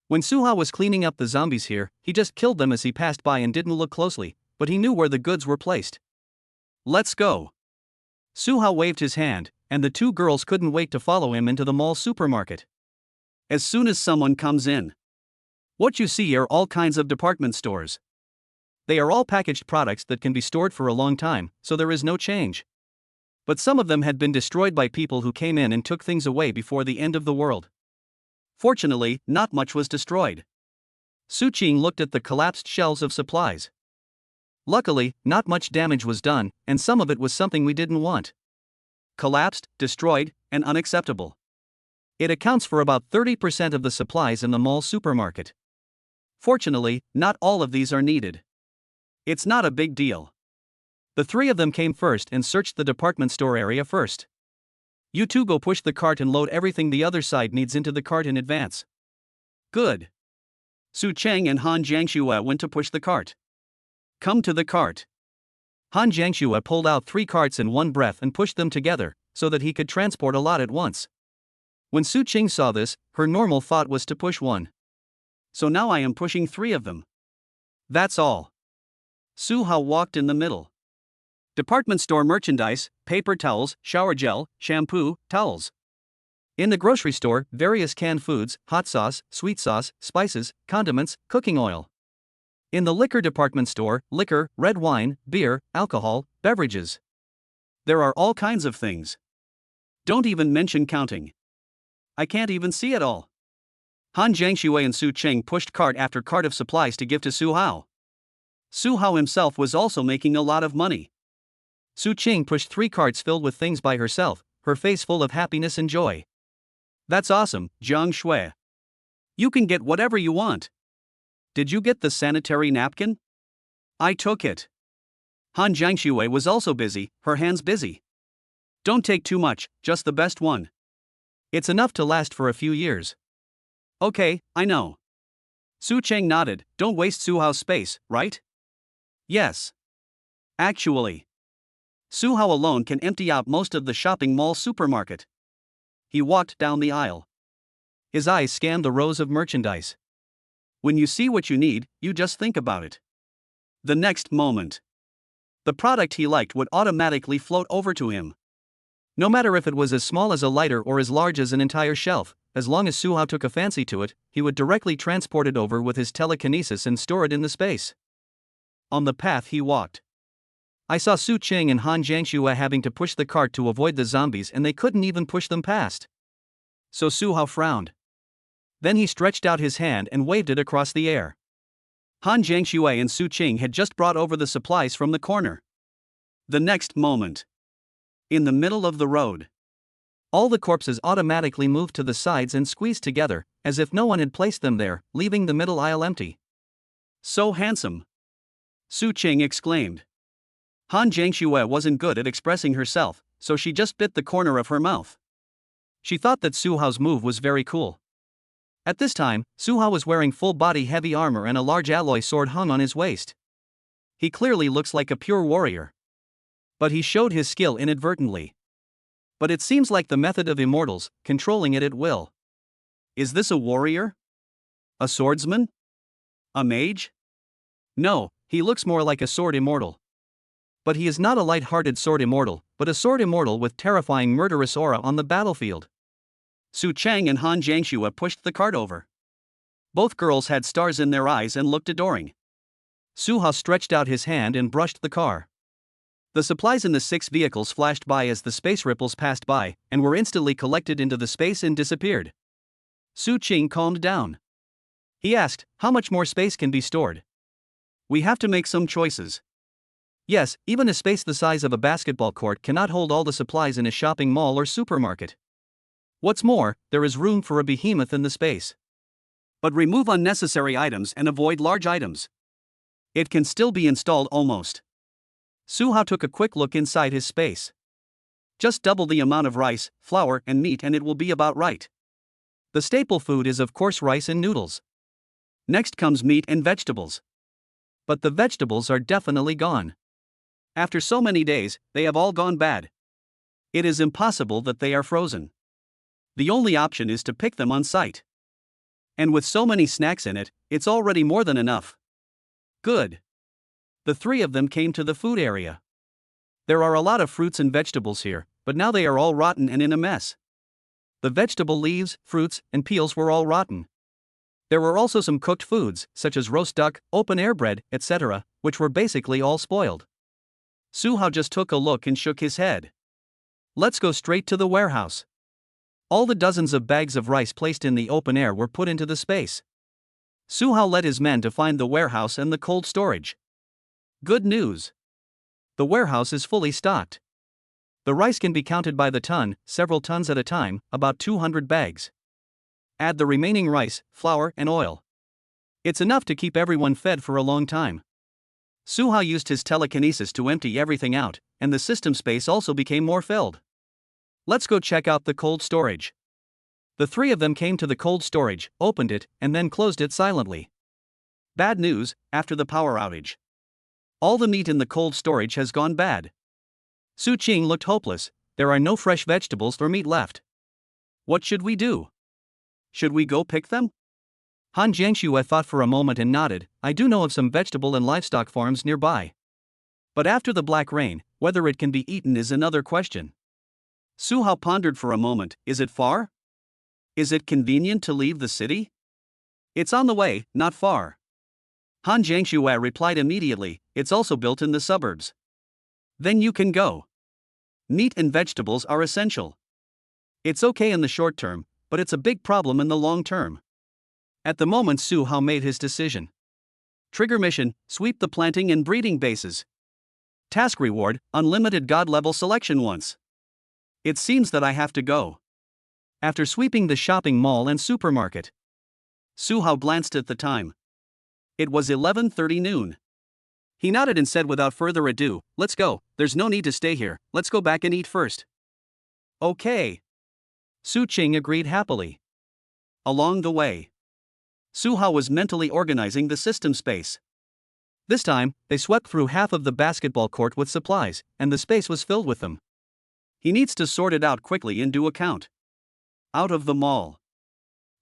When Su Hao was cleaning up the zombies here, he just killed them as he passed by and didn't look closely, but he knew where the goods were placed. Let's go. Su Hao waved his hand, and the two girls couldn't wait to follow him into the mall supermarket. As soon as someone comes in, what you see are all kinds of department stores. They are all packaged products that can be stored for a long time, so there is no change. But some of them had been destroyed by people who came in and took things away before the end of the world. Fortunately, not much was destroyed. Su Qing looked at the collapsed shelves of supplies. Luckily, not much damage was done, and some of it was something we didn't want. Collapsed, destroyed, and unacceptable. It accounts for about 30% of the supplies in the mall supermarket. Fortunately, not all of these are needed. It's not a big deal. The three of them came first and searched the department store area first. You two go push the cart and load everything the other side needs into the cart in advance. Good. Su Cheng and Han Jiangxue went to push the cart. Come to the cart. Han Jiangxue pulled out 3 carts in one breath and pushed them together, so that he could transport a lot at once. When Su Qing saw this, her normal thought was to push one. So now I am pushing 3 of them. That's all. Su Hao walked in the middle. Department store merchandise, paper towels, shower gel, shampoo, towels. In the grocery store, various canned foods, hot sauce, sweet sauce, spices, condiments, cooking oil. In the liquor department store, liquor, red wine, beer, alcohol, beverages. There are all kinds of things. Don't even mention counting. I can't even see it all. Han Jiangshui and Su Cheng pushed cart after cart of supplies to give to Su Hao. Su Hao himself was also making a lot of money. Su Cheng pushed 3 carts filled with things by herself, her face full of happiness and joy. That's awesome, Jiang Shui. You can get whatever you want. Did you get the sanitary napkin? I took it. Han Jiangshui was also busy, her hands busy. Don't take too much, just the best one. It's enough to last for a few years. Okay, I know. Su Cheng nodded. Don't waste Su Hao's space, right? Yes. Actually, Su Hao alone can empty out most of the shopping mall supermarket. He walked down the aisle. His eyes scanned the rows of merchandise. When you see what you need, you just think about it. The next moment, the product he liked would automatically float over to him. No matter if it was as small as a lighter or as large as an entire shelf, as long as Su Hao took a fancy to it, he would directly transport it over with his telekinesis and store it in the space. On the path he walked, I saw Su Cheng and Han Jiangshui having to push the cart to avoid the zombies, and they couldn't even push them past. So Su Hao frowned. Then he stretched out his hand and waved it across the air. Han Jiangshui and Su Cheng had just brought over the supplies from the corner. The next moment, in the middle of the road, all the corpses automatically moved to the sides and squeezed together, as if no one had placed them there, leaving the middle aisle empty. So handsome! Su Cheng exclaimed. Han Jiangshui wasn't good at expressing herself, so she just bit the corner of her mouth. She thought that Su Hao's move was very cool. At this time, Su Hao was wearing full-body heavy armor and a large alloy sword hung on his waist. He clearly looks like a pure warrior. But he showed his skill inadvertently. But it seems like the method of immortals, controlling it at will. Is this a warrior? A swordsman? A mage? No, he looks more like a sword immortal. But he is not a light-hearted sword immortal, but a sword immortal with terrifying murderous aura on the battlefield. Su Cheng and Han Jiangshui pushed the cart over. Both girls had stars in their eyes and looked adoring. Su Hao stretched out his hand and brushed the car. The supplies in the 6 vehicles flashed by as the space ripples passed by, and were instantly collected into the space and disappeared. Su Cheng calmed down. He asked, how much more space can be stored? We have to make some choices. Yes, even a space the size of a basketball court cannot hold all the supplies in a shopping mall or supermarket. What's more, there is room for a behemoth in the space. But remove unnecessary items and avoid large items. It can still be installed almost. Su Hao took a quick look inside his space. Just double the amount of rice, flour, and meat and it will be about right. The staple food is of course rice and noodles. Next comes meat and vegetables. But the vegetables are definitely gone. After so many days, they have all gone bad. It is impossible that they are frozen. The only option is to pick them on site. And with so many snacks in it, it's already more than enough. Good. The 3 of them came to the food area. There are a lot of fruits and vegetables here, but now they are all rotten and in a mess. The vegetable leaves, fruits, and peels were all rotten. There were also some cooked foods, such as roast duck, open-air bread, etc., which were basically all spoiled. Su Hao just took a look and shook his head. Let's go straight to the warehouse. All the dozens of bags of rice placed in the open air were put into the space. Su Hao led his men to find the warehouse and the cold storage. Good news. The warehouse is fully stocked. The rice can be counted by the ton, several tons at a time, about 200 bags. Add the remaining rice, flour, and oil. It's enough to keep everyone fed for a long time. Su Hao used his telekinesis to empty everything out, and the system space also became more filled. Let's go check out the cold storage. The 3 of them came to the cold storage, opened it, and then closed it silently. Bad news, after the power outage. All the meat in the cold storage has gone bad. Su Cheng looked hopeless. There are no fresh vegetables or meat left. What should we do? Should we go pick them? Han Jiangxue thought for a moment and nodded. I do know of some vegetable and livestock farms nearby. But after the black rain, whether it can be eaten is another question. Su Hao pondered for a moment. Is it far? Is it convenient to leave the city? It's on the way, not far. Han Jiangxue replied immediately. It's also built in the suburbs. Then you can go. Meat and vegetables are essential. It's okay in the short term, but it's a big problem in the long term. At the moment, Su Hao made his decision. Trigger mission: sweep the planting and breeding bases. Task reward: unlimited god level selection once. It seems that I have to go. After sweeping the shopping mall and supermarket, Su Hao glanced at the time. It was 11:30 noon. He nodded and said without further ado, let's go, there's no need to stay here, let's go back and eat first. Okay. Su Qing agreed happily. Along the way, Su Hao was mentally organizing the system space. This time, they swept through half of the basketball court with supplies, and the space was filled with them. He needs to sort it out quickly and do a count. Out of the mall,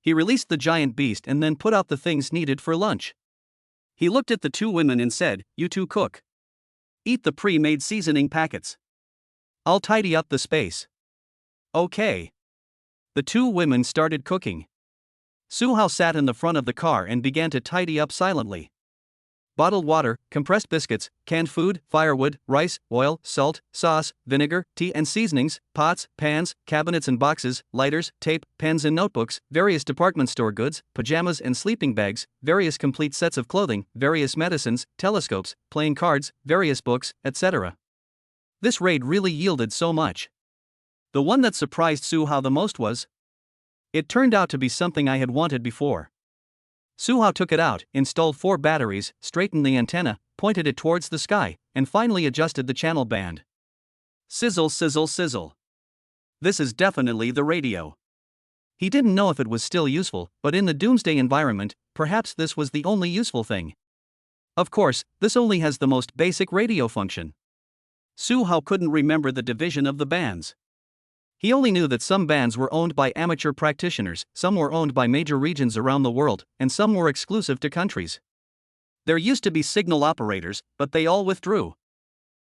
he released the giant beast and then put out the things needed for lunch. He looked at the two women and said, you two cook. Eat the pre-made seasoning packets. I'll tidy up the space. Okay. The two women started cooking. Su Hao sat in the front of the car and began to tidy up silently. Bottled water, compressed biscuits, canned food, firewood, rice, oil, salt, sauce, vinegar, tea and seasonings, pots, pans, cabinets and boxes, lighters, tape, pens and notebooks, various department store goods, pajamas and sleeping bags, various complete sets of clothing, various medicines, telescopes, playing cards, various books, etc. This raid really yielded so much. The one that surprised Su Hao the most was, it turned out to be something I had wanted before. Su Hao took it out, installed 4 batteries, straightened the antenna, pointed it towards the sky, and finally adjusted the channel band. Sizzle, sizzle, sizzle. This is definitely the radio. He didn't know if it was still useful, but in the doomsday environment, perhaps this was the only useful thing. Of course, this only has the most basic radio function. Su Hao couldn't remember the division of the bands. He only knew that some bands were owned by amateur practitioners, some were owned by major regions around the world, and some were exclusive to countries. There used to be signal operators, but they all withdrew.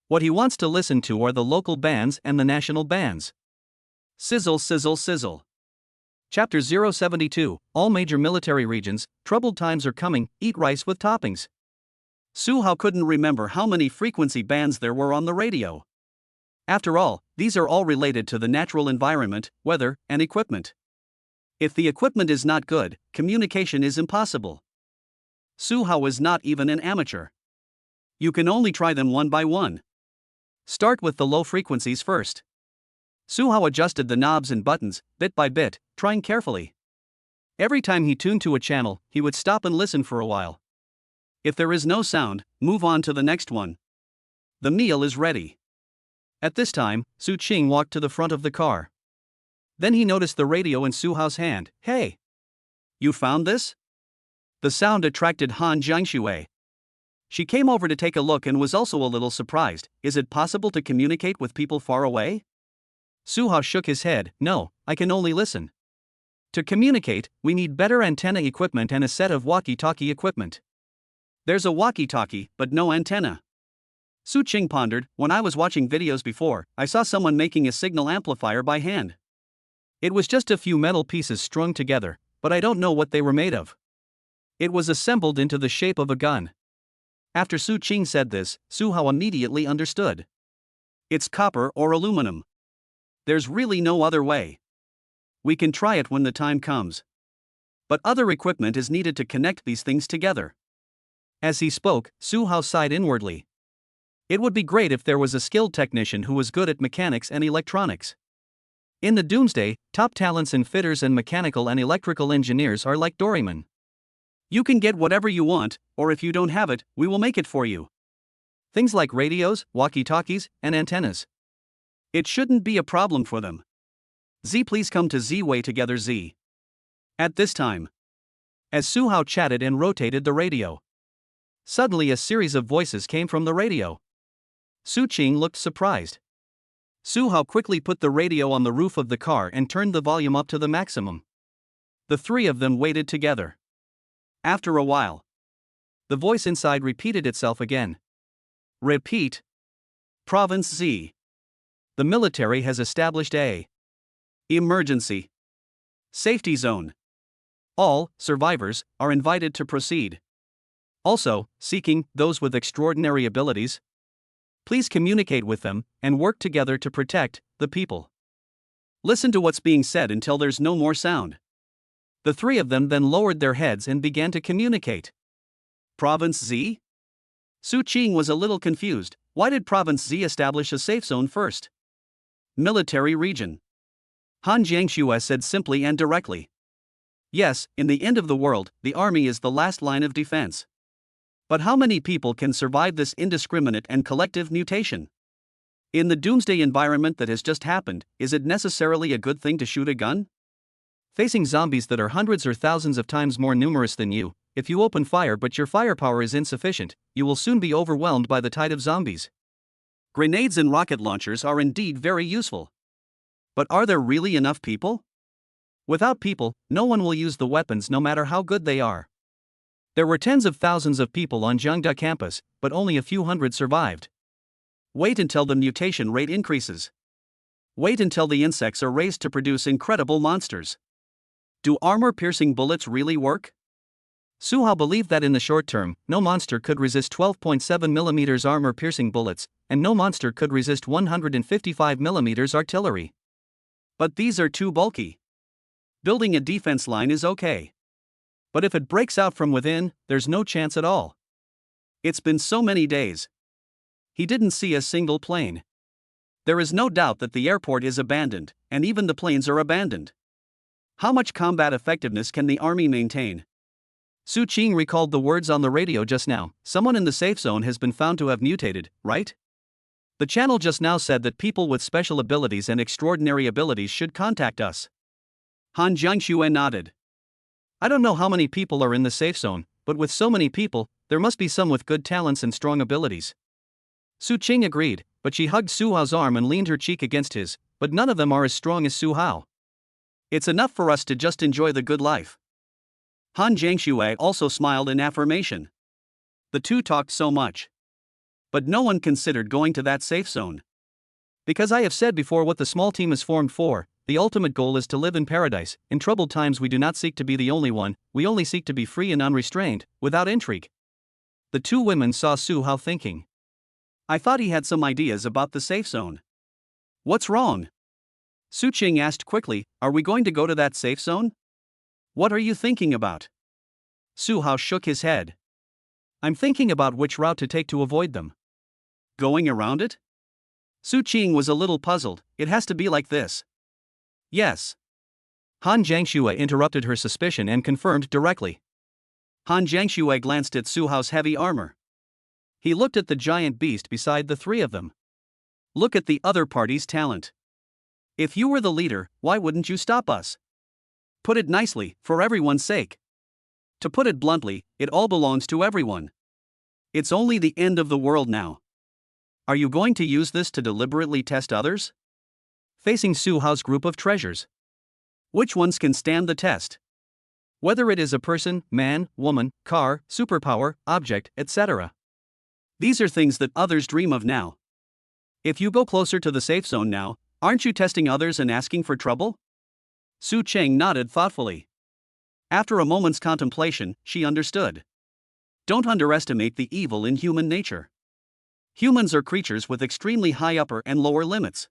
What he wants to listen to are the local bands and the national bands. Sizzle, sizzle, sizzle. Chapter 072, All major military regions, troubled times are coming, eat rice with toppings. Su Hao couldn't remember how many frequency bands there were on the radio. After all, these are all related to the natural environment, weather, and equipment. If the equipment is not good, communication is impossible. Su Hao is not even an amateur. You can only try them one by one. Start with the low frequencies first. Su Hao adjusted the knobs and buttons, bit by bit, trying carefully. Every time he tuned to a channel, he would stop and listen for a while. If there is no sound, move on to the next one. The meal is ready. At this time, Su Qing walked to the front of the car. Then he noticed the radio in Su Hao's hand. Hey! You found this? The sound attracted Han Jiangxue. She came over to take a look and was also a little surprised. Is it possible to communicate with people far away? Su Hao shook his head. No, I can only listen. To communicate, we need better antenna equipment and a set of walkie-talkie equipment. There's a walkie-talkie, but no antenna. Su Qing pondered. When I was watching videos before, I saw someone making a signal amplifier by hand. It was just a few metal pieces strung together, but I don't know what they were made of. It was assembled into the shape of a gun. After Su Qing said this, Su Hao immediately understood. It's copper or aluminum. There's really no other way. We can try it when the time comes. But other equipment is needed to connect these things together. As he spoke, Su Hao sighed inwardly. It would be great if there was a skilled technician who was good at mechanics and electronics. In the doomsday, top talents in fitters and mechanical and electrical engineers are like Doraemon. You can get whatever you want, or if you don't have it, we will make it for you. Things like radios, walkie-talkies, and antennas. It shouldn't be a problem for them. Z, please come to Z way together Z. At this time, as Su Hao chatted and rotated the radio, suddenly a series of voices came from the radio. Su Qing looked surprised. Su Hao quickly put the radio on the roof of the car and turned the volume up to the maximum. The three of them waited together. After a while, the voice inside repeated itself again. Repeat. Province Z. The military has established a emergency safety zone. All survivors are invited to proceed. Also, seeking those with extraordinary abilities. Please communicate with them and work together to protect the people. Listen to what's being said until there's no more sound. The three of them then lowered their heads and began to communicate. Province Z? Su Qing was a little confused. Why did Province Z establish a safe zone first? Military region. Han Jiangxue said simply and directly. Yes, in the end of the world, the army is the last line of defense. But how many people can survive this indiscriminate and collective mutation? In the doomsday environment that has just happened, is it necessarily a good thing to shoot a gun? Facing zombies that are hundreds or thousands of times more numerous than you, if you open fire but your firepower is insufficient, you will soon be overwhelmed by the tide of zombies. Grenades and rocket launchers are indeed very useful. But are there really enough people? Without people, no one will use the weapons no matter how good they are. There were tens of thousands of people on Jiangda campus, but only a few hundred survived. Wait until the mutation rate increases. Wait until the insects are raised to produce incredible monsters. Do armor-piercing bullets really work? Su Hao believed that in the short term, no monster could resist 12.7mm armor-piercing bullets, and no monster could resist 155mm artillery. But these are too bulky. Building a defense line is okay. But if it breaks out from within, there's no chance at all. It's been so many days. He didn't see a single plane. There is no doubt that the airport is abandoned, and even the planes are abandoned. How much combat effectiveness can the army maintain? Su Qing recalled the words on the radio just now. Someone in the safe zone has been found to have mutated, right? The channel just now said that people with special abilities and extraordinary abilities should contact us. Han Jiangxue nodded. I don't know how many people are in the safe zone, but with so many people, there must be some with good talents and strong abilities. Su Qing agreed, but she hugged Su Hao's arm and leaned her cheek against his, but none of them are as strong as Su Hao. It's enough for us to just enjoy the good life. Han Jiangxue also smiled in affirmation. The two talked so much. But no one considered going to that safe zone. Because I have said before what the small team is formed for, the ultimate goal is to live in paradise. In troubled times we do not seek to be the only one, we only seek to be free and unrestrained, without intrigue. The two women saw Su Hao thinking. I thought he had some ideas about the safe zone. What's wrong? Su Qing asked quickly, are we going to go to that safe zone? What are you thinking about? Su Hao shook his head. I'm thinking about which route to take to avoid them. Going around it? Su Qing was a little puzzled. It has to be like this. Yes. Han Jiangxue interrupted her suspicion and confirmed directly. Han Jiangxue glanced at Su Hao's heavy armor. He looked at the giant beast beside the three of them. Look at the other party's talent. If you were the leader, why wouldn't you stop us? Put it nicely, for everyone's sake. To put it bluntly, it all belongs to everyone. It's only the end of the world now. Are you going to use this to deliberately test others? Facing Su Hao's group of treasures. Which ones can stand the test? Whether it is a person, man, woman, car, superpower, object, etc. These are things that others dream of now. If you go closer to the safe zone now, aren't you testing others and asking for trouble? Su Qing nodded thoughtfully. After a moment's contemplation, she understood. Don't underestimate the evil in human nature. Humans are creatures with extremely high upper and lower limits.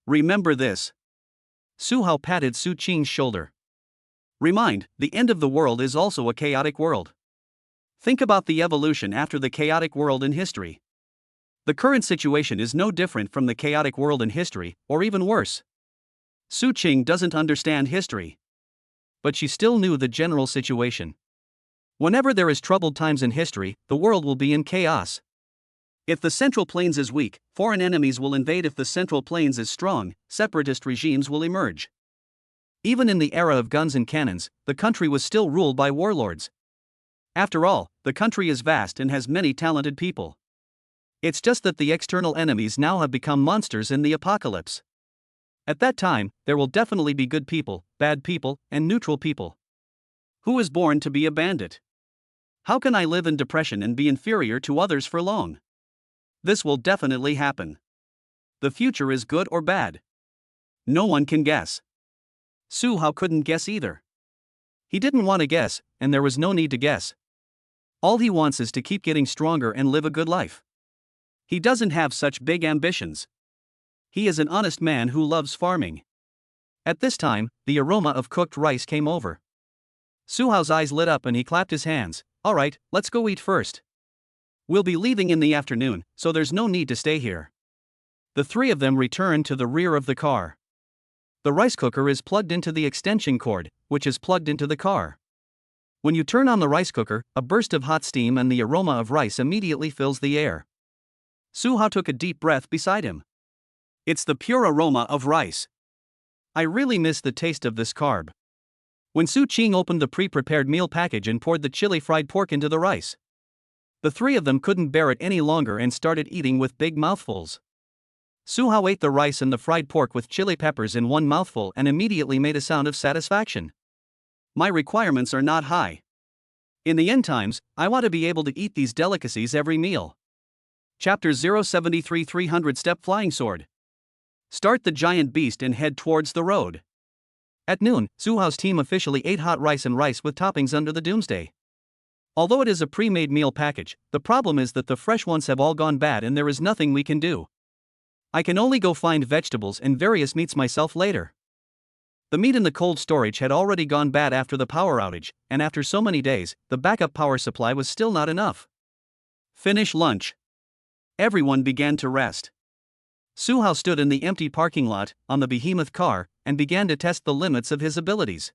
Remember this. Su Hao patted Su Qing's shoulder. Remind, the end of the world is also a chaotic world. Think about the evolution after the chaotic world in history. The current situation is no different from the chaotic world in history, or even worse. Su Qing doesn't understand history. But she still knew the general situation. Whenever there is troubled times in history, the world will be in chaos. If the Central Plains is weak, foreign enemies will invade. If the Central Plains is strong, separatist regimes will emerge. Even in the era of guns and cannons, the country was still ruled by warlords. After all, the country is vast and has many talented people. It's just that the external enemies now have become monsters in the apocalypse. At that time, there will definitely be good people, bad people, and neutral people. Who is born to be a bandit? How can I live in depression and be inferior to others for long? This will definitely happen. The future is good or bad. No one can guess. Su Hao couldn't guess either. He didn't want to guess, and there was no need to guess. All he wants is to keep getting stronger and live a good life. He doesn't have such big ambitions. He is an honest man who loves farming. At this time, the aroma of cooked rice came over. Su Hao's eyes lit up and he clapped his hands. All right, let's go eat first. We'll be leaving in the afternoon, so there's no need to stay here. The three of them returned to the rear of the car. The rice cooker is plugged into the extension cord, which is plugged into the car. When you turn on the rice cooker, a burst of hot steam and the aroma of rice immediately fills the air. Su Hao took a deep breath beside him. It's the pure aroma of rice. I really miss the taste of this carb. When Su Qing opened the pre-prepared meal package and poured the chili fried pork into the rice, the three of them couldn't bear it any longer and started eating with big mouthfuls. Su Hao ate the rice and the fried pork with chili peppers in one mouthful and immediately made a sound of satisfaction. My requirements are not high. In the end times, I want to be able to eat these delicacies every meal. Chapter 073 300 Step Flying Sword. Start the giant beast and head towards the road. At noon, Su Hao's team officially ate hot rice and rice with toppings under the doomsday. Although it is a pre-made meal package, the problem is that the fresh ones have all gone bad and there is nothing we can do. I can only go find vegetables and various meats myself later. The meat in the cold storage had already gone bad after the power outage, and after so many days, the backup power supply was still not enough. Finish lunch. Everyone began to rest. Su Hao stood in the empty parking lot, on the behemoth car, and began to test the limits of his abilities.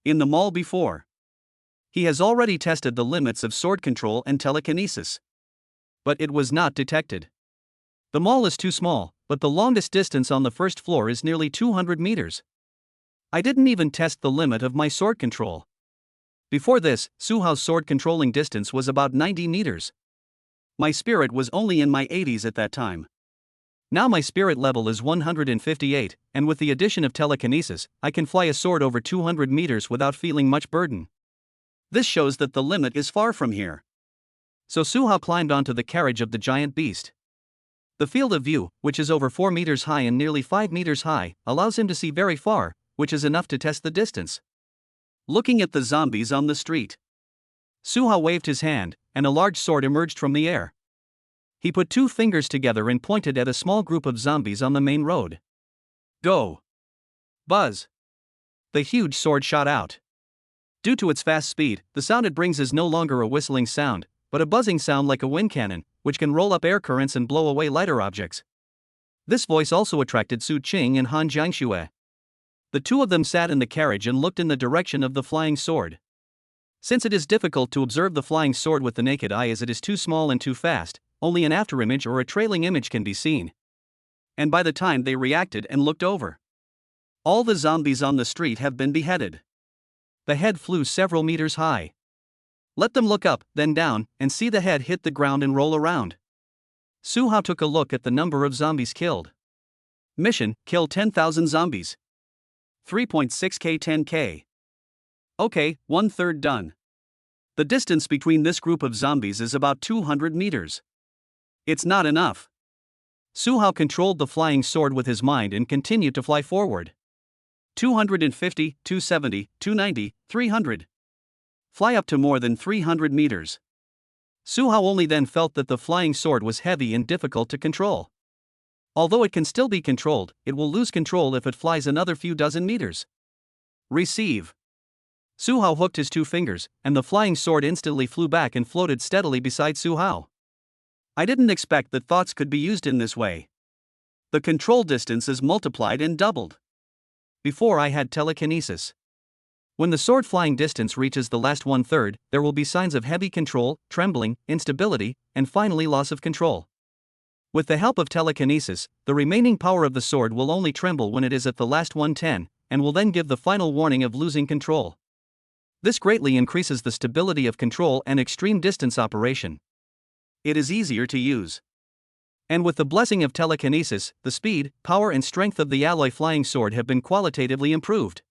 In the mall before, he has already tested the limits of sword control and telekinesis. But it was not detected. The mall is too small, but the longest distance on the first floor is nearly 200 meters. I didn't even test the limit of my sword control. Before this, Su Hao's sword controlling distance was about 90 meters. My spirit was only in my 80s at that time. Now my spirit level is 158, and with the addition of telekinesis, I can fly a sword over 200 meters without feeling much burden. This shows that the limit is far from here. So Su Hao climbed onto the carriage of the giant beast. The field of view, which is over 4 meters high and nearly 5 meters high, allows him to see very far, which is enough to test the distance. Looking at the zombies on the street, Su Hao waved his hand, and a large sword emerged from the air. He put two fingers together and pointed at a small group of zombies on the main road. Go! Buzz! The huge sword shot out. Due to its fast speed, the sound it brings is no longer a whistling sound, but a buzzing sound like a wind cannon, which can roll up air currents and blow away lighter objects. This voice also attracted Su Qing and Han Jiangxue. The two of them sat in the carriage and looked in the direction of the flying sword. Since it is difficult to observe the flying sword with the naked eye as it is too small and too fast, only an afterimage or a trailing image can be seen. And by the time they reacted and looked over, all the zombies on the street have been beheaded. The head flew several meters high. Let them look up, then down, and see the head hit the ground and roll around. Su Hao took a look at the number of zombies killed. Mission: kill 10,000 zombies. 3.6k 10k. Okay, 1/3 done. The distance between this group of zombies is about 200 meters. It's not enough. Su Hao controlled the flying sword with his mind and continued to fly forward. 250, 270, 290, 300. Fly up to more than 300 meters. Su Hao only then felt that the flying sword was heavy and difficult to control. Although it can still be controlled, it will lose control if it flies another few dozen meters. Receive. Su Hao hooked his two fingers, and the flying sword instantly flew back and floated steadily beside Su Hao. I didn't expect that thoughts could be used in this way. The control distance is multiplied and doubled. Before I had telekinesis. When the sword flying distance reaches the last 1/3, there will be signs of heavy control, trembling, instability, and finally loss of control. With the help of telekinesis, the remaining power of the sword will only tremble when it is at the last 1/10, and will then give the final warning of losing control. This greatly increases the stability of control and extreme distance operation. It is easier to use. And with the blessing of telekinesis, the speed, power and strength of the alloy flying sword have been qualitatively improved.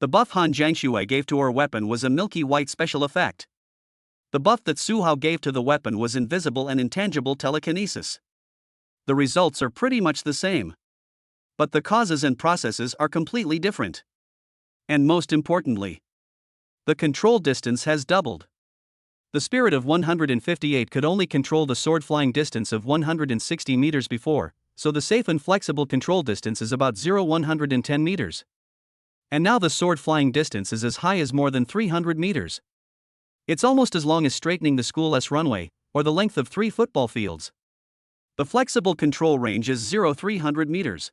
The buff Han Jiangxue gave to her weapon was a milky white special effect. The buff that Su Hao gave to the weapon was invisible and intangible telekinesis. The results are pretty much the same. But the causes and processes are completely different. And most importantly, the control distance has doubled. The Spirit of 158 could only control the sword flying distance of 160 meters before, so the safe and flexible control distance is about 110 meters. And now the sword flying distance is as high as more than 300 meters. It's almost as long as straightening the school's runway, or the length of 3 football fields. The flexible control range is 300 meters.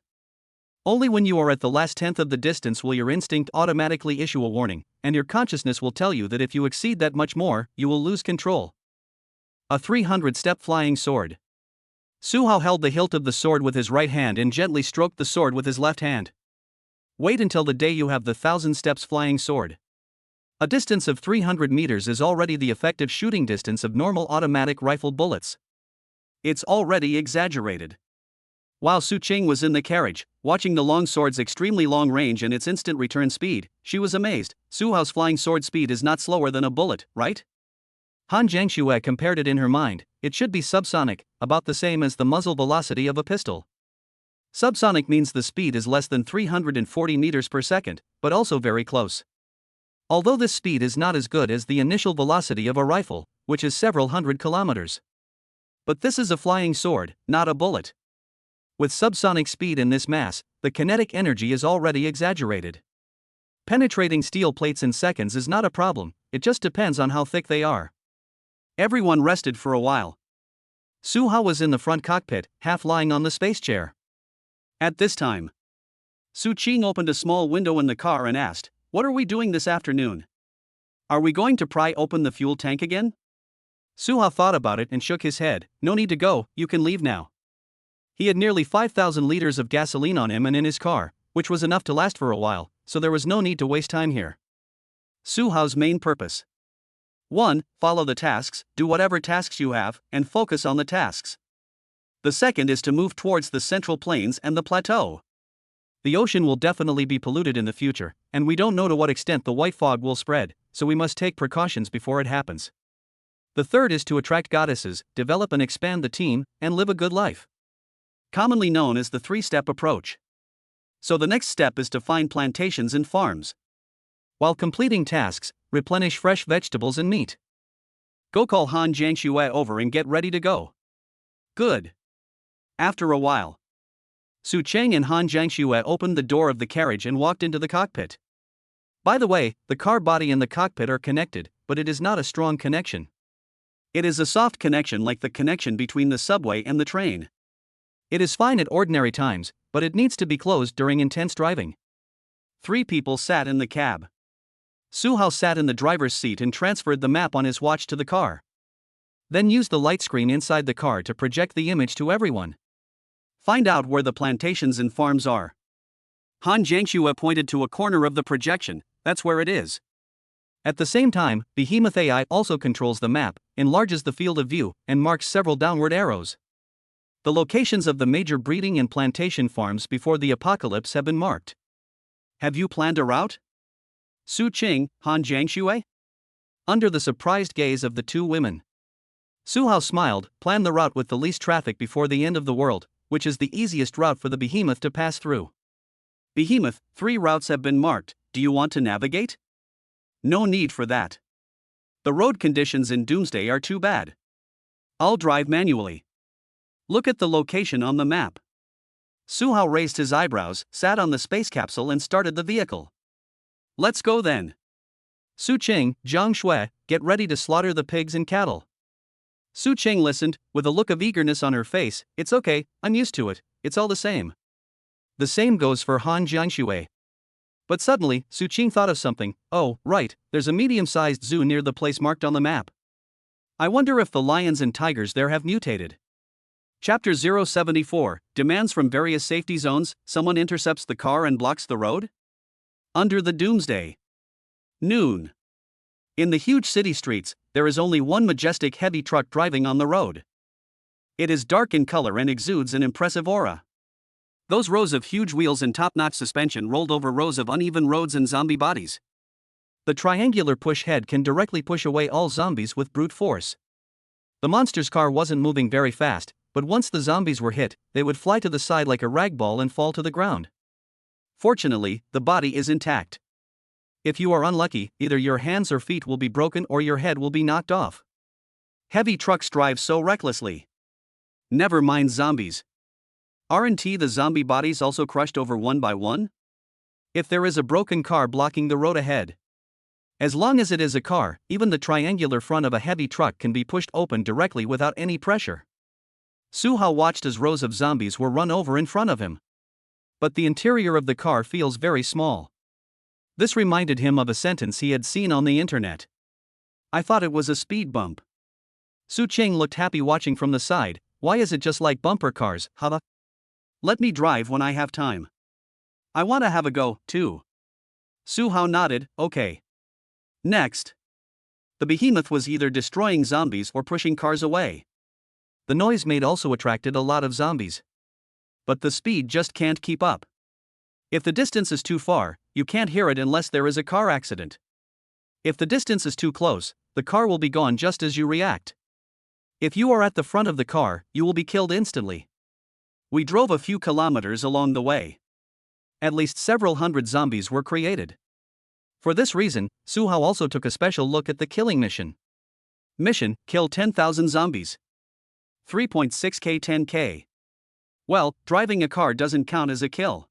Only when you are at the last tenth of the distance will your instinct automatically issue a warning, and your consciousness will tell you that if you exceed that much more, you will lose control. A 300-step flying sword. Su Hao held the hilt of the sword with his right hand and gently stroked the sword with his left hand. Wait until the day you have the 1,000 steps flying sword. A distance of 300 meters is already the effective shooting distance of normal automatic rifled bullets. It's already exaggerated. While Su Qing was in the carriage, watching the long sword's extremely long range and its instant return speed, she was amazed. Su Hao's flying sword speed is not slower than a bullet, right? Han Jiangxue compared it in her mind. It should be subsonic, about the same as the muzzle velocity of a pistol. Subsonic means the speed is less than 340 meters per second, but also very close. Although this speed is not as good as the initial velocity of a rifle, which is several hundred kilometers. But this is a flying sword, not a bullet. With subsonic speed in this mass, the kinetic energy is already exaggerated. Penetrating steel plates in seconds is not a problem, it just depends on how thick they are. Everyone rested for a while. Su Hao was in the front cockpit, half lying on the space chair. At this time, Su Qing opened a small window in the car and asked, "What are we doing this afternoon? Are we going to pry open the fuel tank again?" Su Hao thought about it and shook his head. "No need to go, you can leave now." He had nearly 5,000 liters of gasoline on him and in his car, which was enough to last for a while, so there was no need to waste time here. Su Hao's main purpose. 1. Follow the tasks, do whatever tasks you have, and focus on the tasks. The second is to move towards the central plains and the plateau. The ocean will definitely be polluted in the future, and we don't know to what extent the white fog will spread, so we must take precautions before it happens. The third is to attract goddesses, develop and expand the team, and live a good life. Commonly known as the 3-step approach. So the next step is to find plantations and farms. While completing tasks, replenish fresh vegetables and meat. Go call Han Jiangxue over and get ready to go. Good. After a while, Su Cheng and Han Jiangxue opened the door of the carriage and walked into the cockpit. By the way, the car body and the cockpit are connected, but it is not a strong connection. It is a soft connection like the connection between the subway and the train. It is fine at ordinary times, but it needs to be closed during intense driving. 3 people sat in the cab. Su Hao sat in the driver's seat and transferred the map on his watch to the car. Then used the light screen inside the car to project the image to everyone. Find out where the plantations and farms are. Han Jiangxue pointed to a corner of the projection. That's where it is. At the same time, Behemoth AI also controls the map, enlarges the field of view, and marks several downward arrows. The locations of the major breeding and plantation farms before the apocalypse have been marked. Have you planned a route? Su Qing, Han Jiangxue? Under the surprised gaze of the 2 women, Su Hao smiled. Plan the route with the least traffic before the end of the world, which is the easiest route for the behemoth to pass through. Behemoth, 3 routes have been marked. Do you want to navigate? No need for that. The road conditions in Doomsday are too bad. I'll drive manually. Look at the location on the map. Su Hao raised his eyebrows, sat on the space capsule and started the vehicle. Let's go then. Su Qing, Zhang Shui, get ready to slaughter the pigs and cattle. Su Qing listened, with a look of eagerness on her face. It's okay, I'm used to it, it's all the same. The same goes for Han Jiangxue. But suddenly, Su Qing thought of something. Oh, right, there's a medium-sized zoo near the place marked on the map. I wonder if the lions and tigers there have mutated. Chapter 074, Demands from various safety zones. Someone intercepts the car and blocks the road? Under the Doomsday. Noon. In the huge city streets, there is only one majestic heavy truck driving on the road. It is dark in color and exudes an impressive aura. Those rows of huge wheels and top-notch suspension rolled over rows of uneven roads and zombie bodies. The triangular push head can directly push away all zombies with brute force. The monster's car wasn't moving very fast, but once the zombies were hit, they would fly to the side like a rag ball and fall to the ground. Fortunately, the body is intact. If you are unlucky, either your hands or feet will be broken or your head will be knocked off. Heavy trucks drive so recklessly. Never mind zombies. Aren't the zombie bodies also crushed over one by one? If there is a broken car blocking the road ahead. As long as it is a car, even the triangular front of a heavy truck can be pushed open directly without any pressure. Suhao watched as rows of zombies were run over in front of him. But the interior of the car feels very small. This reminded him of a sentence he had seen on the internet. I thought it was a speed bump. Su Ching looked happy watching from the side. Why is it just like bumper cars, huh? Let me drive when I have time. I want to have a go, too. Suhao nodded, okay. Next. The behemoth was either destroying zombies or pushing cars away. The noise made also attracted a lot of zombies. But the speed just can't keep up. If the distance is too far, you can't hear it unless there is a car accident. If the distance is too close, the car will be gone just as you react. If you are at the front of the car, you will be killed instantly. We drove a few kilometers along the way. At least several hundred zombies were created. For this reason, Suhao also took a special look at the killing mission. Mission: kill 10,000 zombies. 3.6k 10k. Well, driving a car doesn't count as a kill.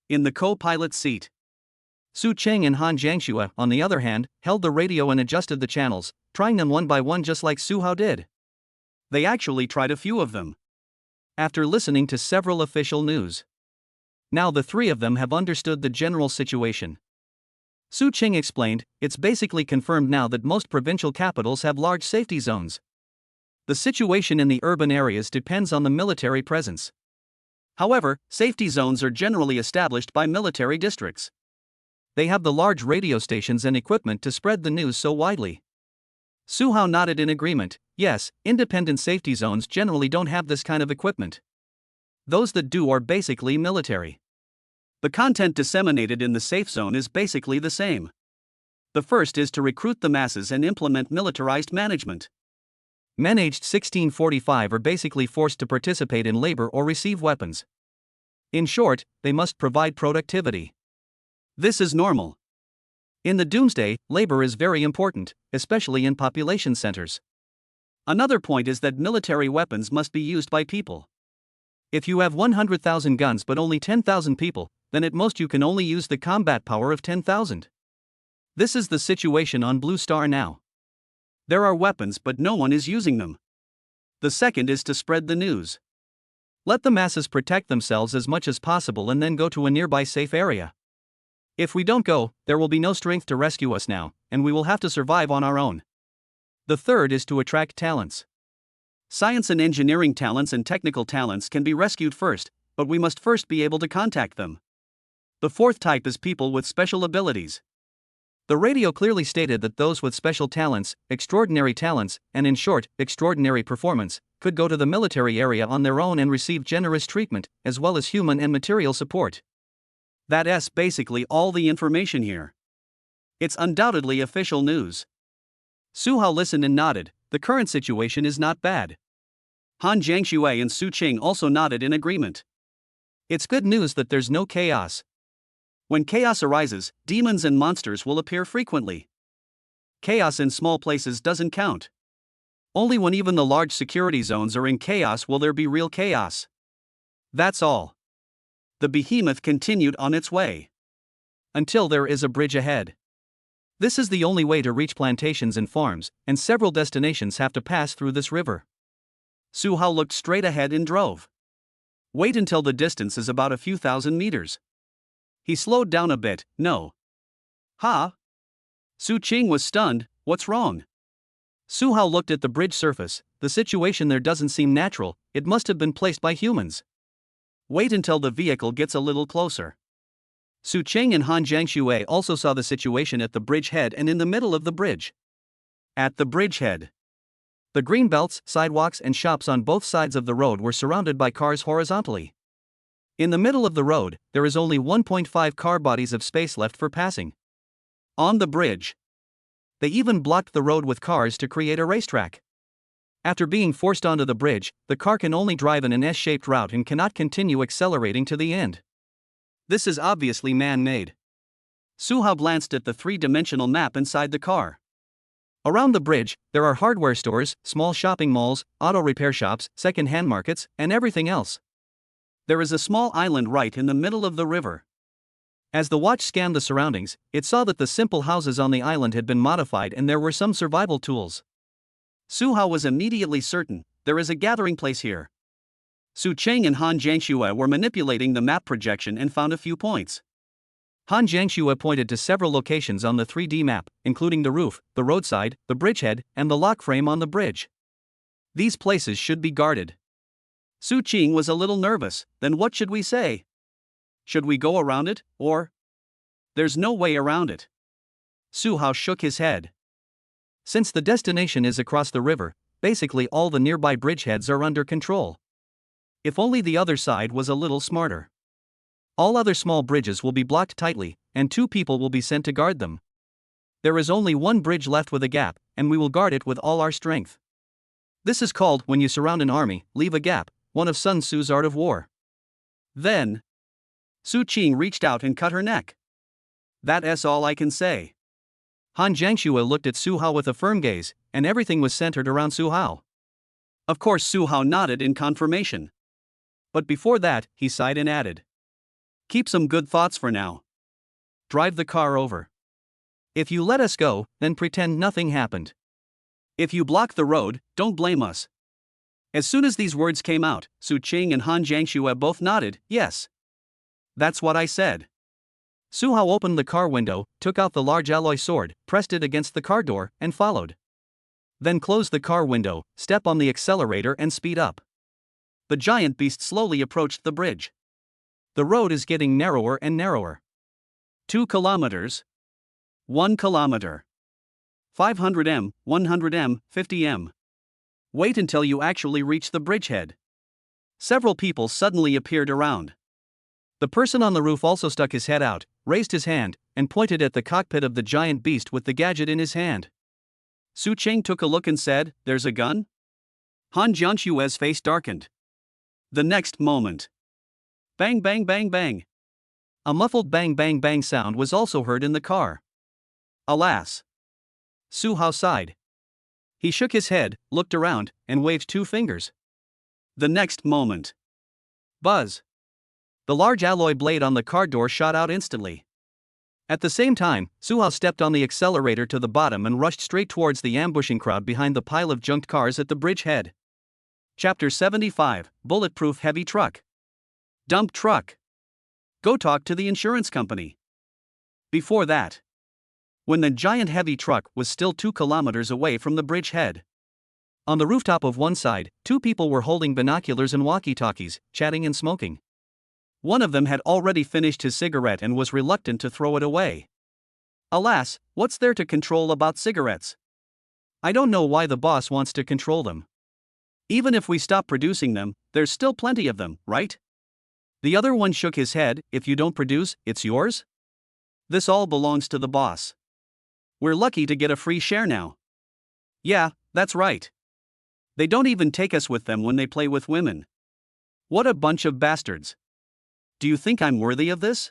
In the co-pilot seat. Su Ching and Han Jiangxue, on the other hand, held the radio and adjusted the channels, trying them one by one just like Suhao did. They actually tried a few of them. After listening to several official news. Now the three of them have understood the general situation. Su Ching explained, it's basically confirmed now that most provincial capitals have large safety zones. The situation in the urban areas depends on the military presence. However, safety zones are generally established by military districts. They have the large radio stations and equipment to spread the news so widely. Suhao nodded in agreement. Yes, independent safety zones generally don't have this kind of equipment. Those that do are basically military. The content disseminated in the safe zone is basically the same. The first is to recruit the masses and implement militarized management. Men aged 16-45 are basically forced to participate in labor or receive weapons. In short, they must provide productivity. This is normal. In the doomsday, labor is very important, especially in population centers. Another point is that military weapons must be used by people. If you have 100,000 guns but only 10,000 people, then at most you can only use the combat power of 10,000. This is the situation on Blue Star now. There are weapons but no one is using them. The second is to spread the news. Let the masses protect themselves as much as possible and then go to a nearby safe area. If we don't go, there will be no strength to rescue us now, and we will have to survive on our own. The third is to attract talents. Science and engineering talents and technical talents can be rescued first, but we must first be able to contact them. The fourth type is people with special abilities. The radio clearly stated that those with special talents, and in short, extraordinary performance, could go to the military area on their own and receive generous treatment, as well as human and material support. That's basically all the information here. It's undoubtedly official news. Suhao listened and nodded. The current situation is not bad. Han Jiangxue and Su Ching also nodded in agreement. It's good news that there's no chaos. When chaos arises, demons and monsters will appear frequently. Chaos in small places doesn't count. Only when even the large security zones are in chaos will there be real chaos. That's all. The behemoth continued on its way. Until there is a bridge ahead. This is the only way to reach plantations and farms, and several destinations have to pass through this river. Suhao looked straight ahead and drove. Wait until the distance is about a few thousand meters. He slowed down a bit. No. Ha? Su Ching was stunned. What's wrong? Suhao looked at the bridge surface. The situation there doesn't seem natural. It must have been placed by humans. Wait until the vehicle gets a little closer. Su Ching and Han Jiangxue also saw the situation at the bridge head and in the middle of the bridge. At the bridge head. The green belts, sidewalks and shops on both sides of the road were surrounded by cars horizontally. In the middle of the road, there is only 1.5 car bodies of space left for passing. On the bridge. They even blocked the road with cars to create a racetrack. After being forced onto the bridge, the car can only drive in an S-shaped route and cannot continue accelerating to the end. This is obviously man-made. Suhao glanced at the three-dimensional map inside the car. Around the bridge, there are hardware stores, small shopping malls, auto repair shops, second-hand markets, and everything else. There is a small island right in the middle of the river. As the watch scanned the surroundings, it saw that the simple houses on the island had been modified and there were some survival tools. Suhao was immediately certain, there is a gathering place here. Su Cheng and Han Jiangxue were manipulating the map projection and found a few points. Han Jiangxue pointed to several locations on the 3D map, including the roof, the roadside, the bridgehead, and the lock frame on the bridge. These places should be guarded. Su Qing was a little nervous. Then what should we say? Should we go around it, or? There's no way around it. Suhao shook his head. Since the destination is across the river, basically all the nearby bridgeheads are under control. If only the other side was a little smarter. All other small bridges will be blocked tightly, and 2 people will be sent to guard them. There is only one bridge left with a gap, and we will guard it with all our strength. This is called, when you surround an army, leave a gap, one of Sun Tzu's art of war. Then, Su Qing reached out and cut her neck. That's all I can say. Han Jiangxue looked at Suhao with a firm gaze, and everything was centered around Suhao. Of course Suhao nodded in confirmation. But before that, he sighed and added. Keep some good thoughts for now. Drive the car over. If you let us go, then pretend nothing happened. If you block the road, don't blame us. As soon as these words came out, Su Qing and Han Jiangxue both nodded, yes. That's what I said. Suhao opened the car window, took out the large alloy sword, pressed it against the car door, and followed. Then closed the car window, step on the accelerator and speed up. The giant beast slowly approached the bridge. The road is getting narrower and narrower. 2 kilometers. 1 kilometer. 500 m, 100 m, 50 m. Wait until you actually reach the bridgehead. Several people suddenly appeared around. The person on the roof also stuck his head out, raised his hand, and pointed at the cockpit of the giant beast with the gadget in his hand. Su Cheng took a look and said, "There's a gun?" Han Jiangxue's face darkened. The next moment. Bang bang bang bang. A muffled bang bang bang sound was also heard in the car. Alas. Suhao sighed. He shook his head, looked around, and waved 2 fingers. The next moment. Buzz. The large alloy blade on the car door shot out instantly. At the same time, Suhao stepped on the accelerator to the bottom and rushed straight towards the ambushing crowd behind the pile of junked cars at the bridge head. Chapter 75, Bulletproof Heavy Truck. Dump truck. Go talk to the insurance company. Before that. When the giant heavy truck was still 2 kilometers away from the bridge head. On the rooftop of one side, 2 people were holding binoculars and walkie-talkies, chatting and smoking. One of them had already finished his cigarette and was reluctant to throw it away. Alas, what's there to control about cigarettes? I don't know why the boss wants to control them. Even if we stop producing them, there's still plenty of them, right? The other one shook his head. If you don't produce, it's yours? This all belongs to the boss. We're lucky to get a free share now. Yeah, that's right. They don't even take us with them when they play with women. What a bunch of bastards. Do you think I'm worthy of this?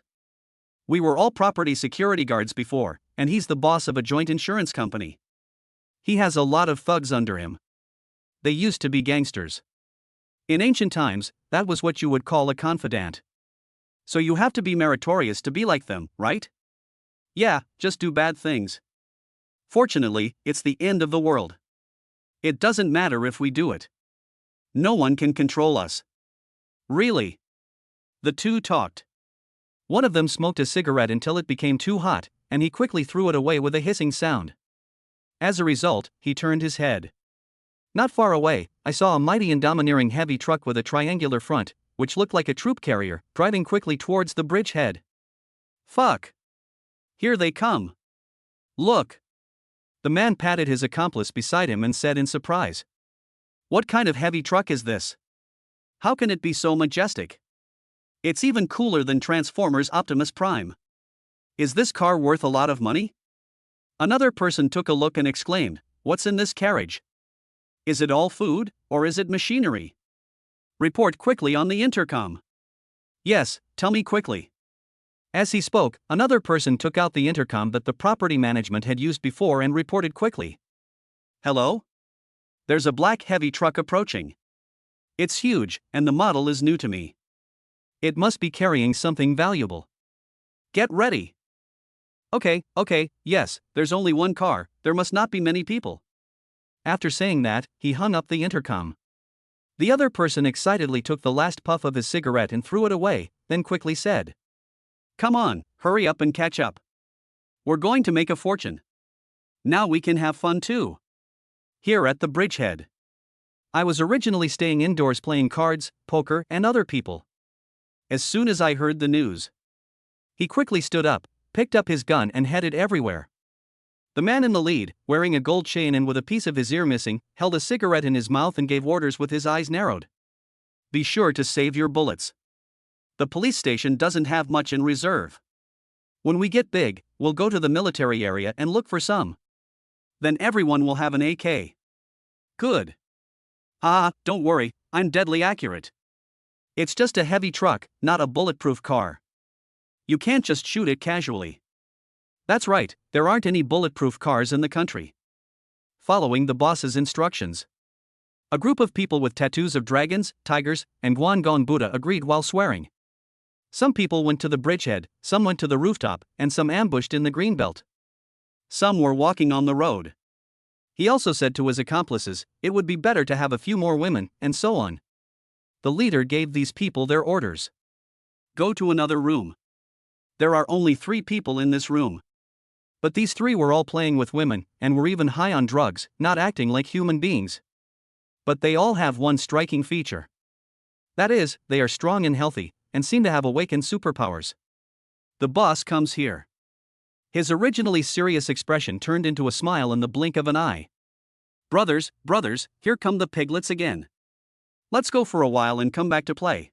We were all property security guards before, and he's the boss of a joint insurance company. He has a lot of thugs under him. They used to be gangsters. In ancient times, that was what you would call a confidant. So you have to be meritorious to be like them, right? Yeah, just do bad things. Fortunately, it's the end of the world. It doesn't matter if we do it. No one can control us. Really? The 2 talked. One of them smoked a cigarette until it became too hot, and he quickly threw it away with a hissing sound. As a result, he turned his head. Not far away, I saw a mighty and domineering heavy truck with a triangular front, which looked like a troop carrier, driving quickly towards the bridge head. Fuck! Here they come. Look! The man patted his accomplice beside him and said in surprise. What kind of heavy truck is this? How can it be so majestic? It's even cooler than Transformers Optimus Prime. Is this car worth a lot of money? Another person took a look and exclaimed, "What's in this carriage? Is it all food, or is it machinery? Report quickly on the intercom." "Yes, tell me quickly." As he spoke, another person took out the intercom that the property management had used before and reported quickly. "Hello? There's a black heavy truck approaching. It's huge, and the model is new to me. It must be carrying something valuable. Get ready." Okay, yes, there's only one car, there must not be many people." After saying that, he hung up the intercom. The other person excitedly took the last puff of his cigarette and threw it away, then quickly said, "Come on, hurry up and catch up. We're going to make a fortune. Now we can have fun too. Here at the bridgehead. I was originally staying indoors playing cards, poker, and other people. As soon as I heard the news." He quickly stood up, picked up his gun and headed everywhere. The man in the lead, wearing a gold chain and with a piece of his ear missing, held a cigarette in his mouth and gave orders with his eyes narrowed. "Be sure to save your bullets. The police station doesn't have much in reserve. When we get big, we'll go to the military area and look for some. Then everyone will have an AK. Good. Don't worry, I'm deadly accurate. It's just a heavy truck, not a bulletproof car. You can't just shoot it casually." That's right, there aren't any bulletproof cars in the country. Following the boss's instructions, a group of people with tattoos of dragons, tigers, and Guangdong Buddha agreed while swearing. Some people went to the bridgehead, some went to the rooftop, and some ambushed in the greenbelt. Some were walking on the road. He also said to his accomplices, it would be better to have a few more women, and so on. The leader gave these people their orders. "Go to another room. There are only 3 people in this room." But these 3 were all playing with women, and were even high on drugs, not acting like human beings. But they all have one striking feature. That is, they are strong and healthy, and seem to have awakened superpowers. The boss comes here. His originally serious expression turned into a smile in the blink of an eye. Brothers, here come the piglets again. Let's go for a while and come back to play."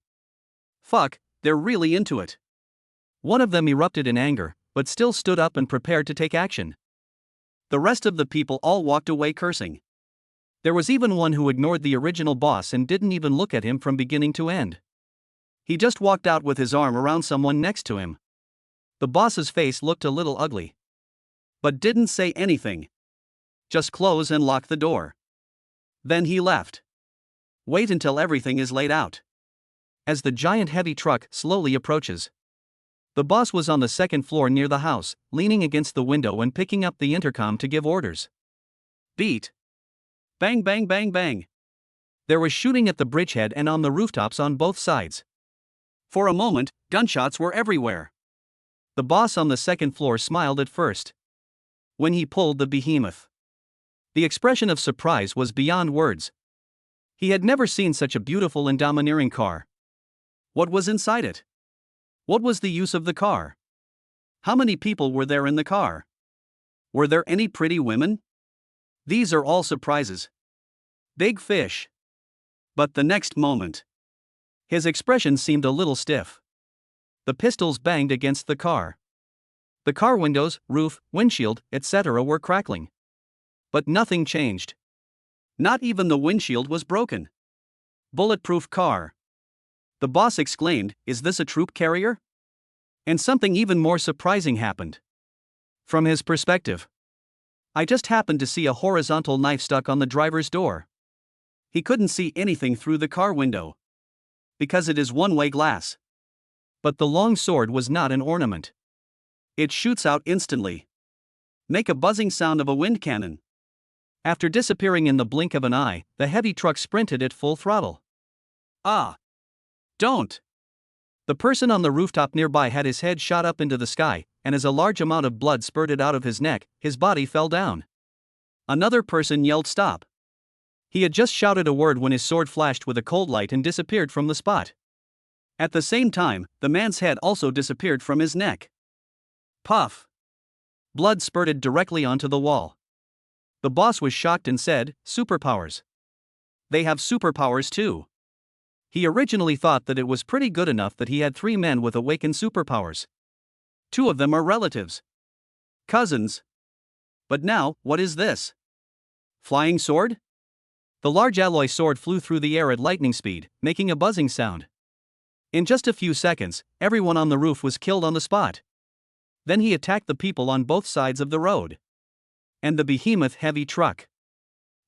Fuck, they're really into it." One of them erupted in anger, but still stood up and prepared to take action. The rest of the people all walked away cursing. There was even one who ignored the original boss and didn't even look at him from beginning to end. He just walked out with his arm around someone next to him. The boss's face looked a little ugly, but didn't say anything. Just close and lock the door. Then he left. Wait until everything is laid out. As the giant heavy truck slowly approaches, the boss was on the second floor near the house, leaning against the window and picking up the intercom to give orders. Beat. Bang bang bang bang. There was shooting at the bridgehead and on the rooftops on both sides. For a moment, gunshots were everywhere. The boss on the second floor smiled at first. When he pulled the behemoth, the expression of surprise was beyond words. He had never seen such a beautiful and domineering car. What was inside it? What was the use of the car? How many people were there in the car? Were there any pretty women? These are all surprises. Big fish. But the next moment, his expression seemed a little stiff. The pistols banged against the car. The car windows, roof, windshield, etc. were crackling. But nothing changed. Not even the windshield was broken. Bulletproof car. The boss exclaimed, "Is this a troop carrier?" And something even more surprising happened. From his perspective, I just happened to see a horizontal knife stuck on the driver's door. He couldn't see anything through the car window, because it is one-way glass. But the long sword was not an ornament. It shoots out instantly. Make a buzzing sound of a wind cannon. After disappearing in the blink of an eye, the heavy truck sprinted at full throttle. Don't! The person on the rooftop nearby had his head shot up into the sky, and as a large amount of blood spurted out of his neck, his body fell down. Another person yelled stop. He had just shouted a word when his sword flashed with a cold light and disappeared from the spot. At the same time, the man's head also disappeared from his neck. Puff! Blood spurted directly onto the wall. The boss was shocked and said, "Superpowers. They have superpowers too." He originally thought that it was pretty good enough that he had 3 men with awakened superpowers. 2 of them are relatives. Cousins. But now, what is this? Flying sword? The large alloy sword flew through the air at lightning speed, making a buzzing sound. In just a few seconds, everyone on the roof was killed on the spot. Then he attacked the people on both sides of the road. And the behemoth heavy truck.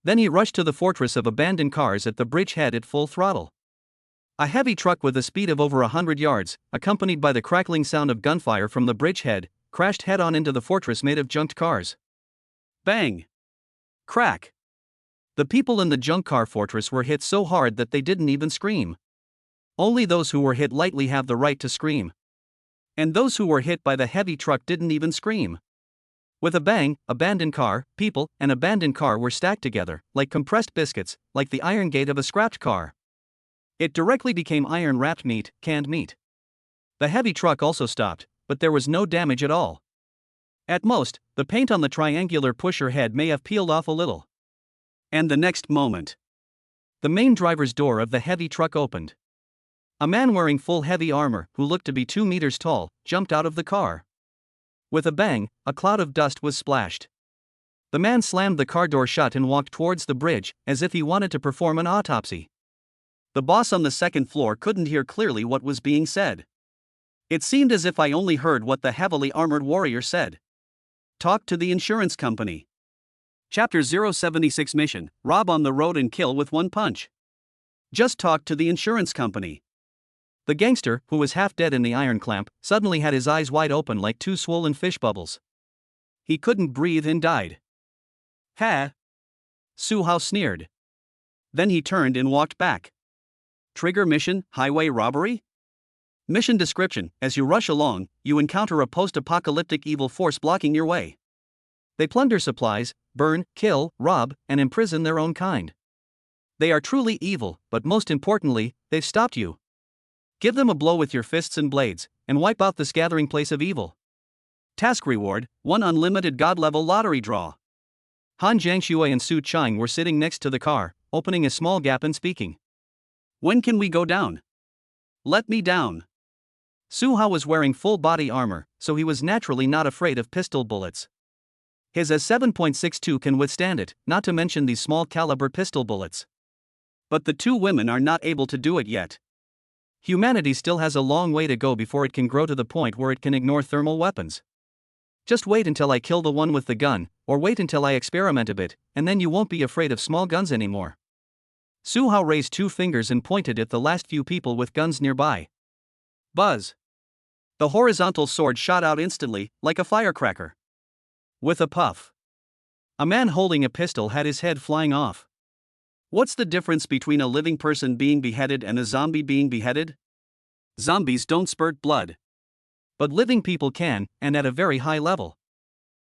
Then he rushed to the fortress of abandoned cars at the bridgehead at full throttle. A heavy truck with a speed of over 100 yards, accompanied by the crackling sound of gunfire from the bridgehead, crashed head-on into the fortress made of junked cars. Bang! Crack! The people in the junk car fortress were hit so hard that they didn't even scream. Only those who were hit lightly have the right to scream. And those who were hit by the heavy truck didn't even scream. With a bang, abandoned car, people, and abandoned car were stacked together, like compressed biscuits, like the iron gate of a scrapped car. It directly became iron-wrapped meat, canned meat. The heavy truck also stopped, but there was no damage at all. At most, the paint on the triangular pusher head may have peeled off a little. And the next moment, the main driver's door of the heavy truck opened. A man wearing full heavy armor, who looked to be 2 meters tall, jumped out of the car. With a bang, a cloud of dust was splashed. The man slammed the car door shut and walked towards the bridge, as if he wanted to perform an autopsy. The boss on the second floor couldn't hear clearly what was being said. It seemed as if I only heard what the heavily armored warrior said. Talk to the insurance company. Chapter 076 Mission: Rob on the road and kill with one punch. Just talk to the insurance company. The gangster, who was half dead in the iron clamp, suddenly had his eyes wide open like 2 swollen fish bubbles. He couldn't breathe and died. Ha! Su Hao sneered. Then he turned and walked back. Trigger mission: highway robbery? Mission description: as you rush along, you encounter a post-apocalyptic evil force blocking your way. They plunder supplies, burn, kill, rob, and imprison their own kind. They are truly evil, but most importantly, they've stopped you. Give them a blow with your fists and blades, and wipe out this gathering place of evil. Task reward: 1 unlimited god-level lottery draw. Han Jiangxue and Su Chang were sitting next to the car, opening a small gap and speaking. When can we go down? Let me down. Su Hao was wearing full body armor, so he was naturally not afraid of pistol bullets. His S7.62 can withstand it, not to mention these small caliber pistol bullets. But the 2 women are not able to do it yet. Humanity still has a long way to go before it can grow to the point where it can ignore thermal weapons. Just wait until I kill the one with the gun, or wait until I experiment a bit, and then you won't be afraid of small guns anymore. Su Hao raised 2 fingers and pointed at the last few people with guns nearby. Buzz! The horizontal sword shot out instantly, like a firecracker. With a puff, a man holding a pistol had his head flying off. What's the difference between a living person being beheaded and a zombie being beheaded? Zombies don't spurt blood. But living people can, and at a very high level.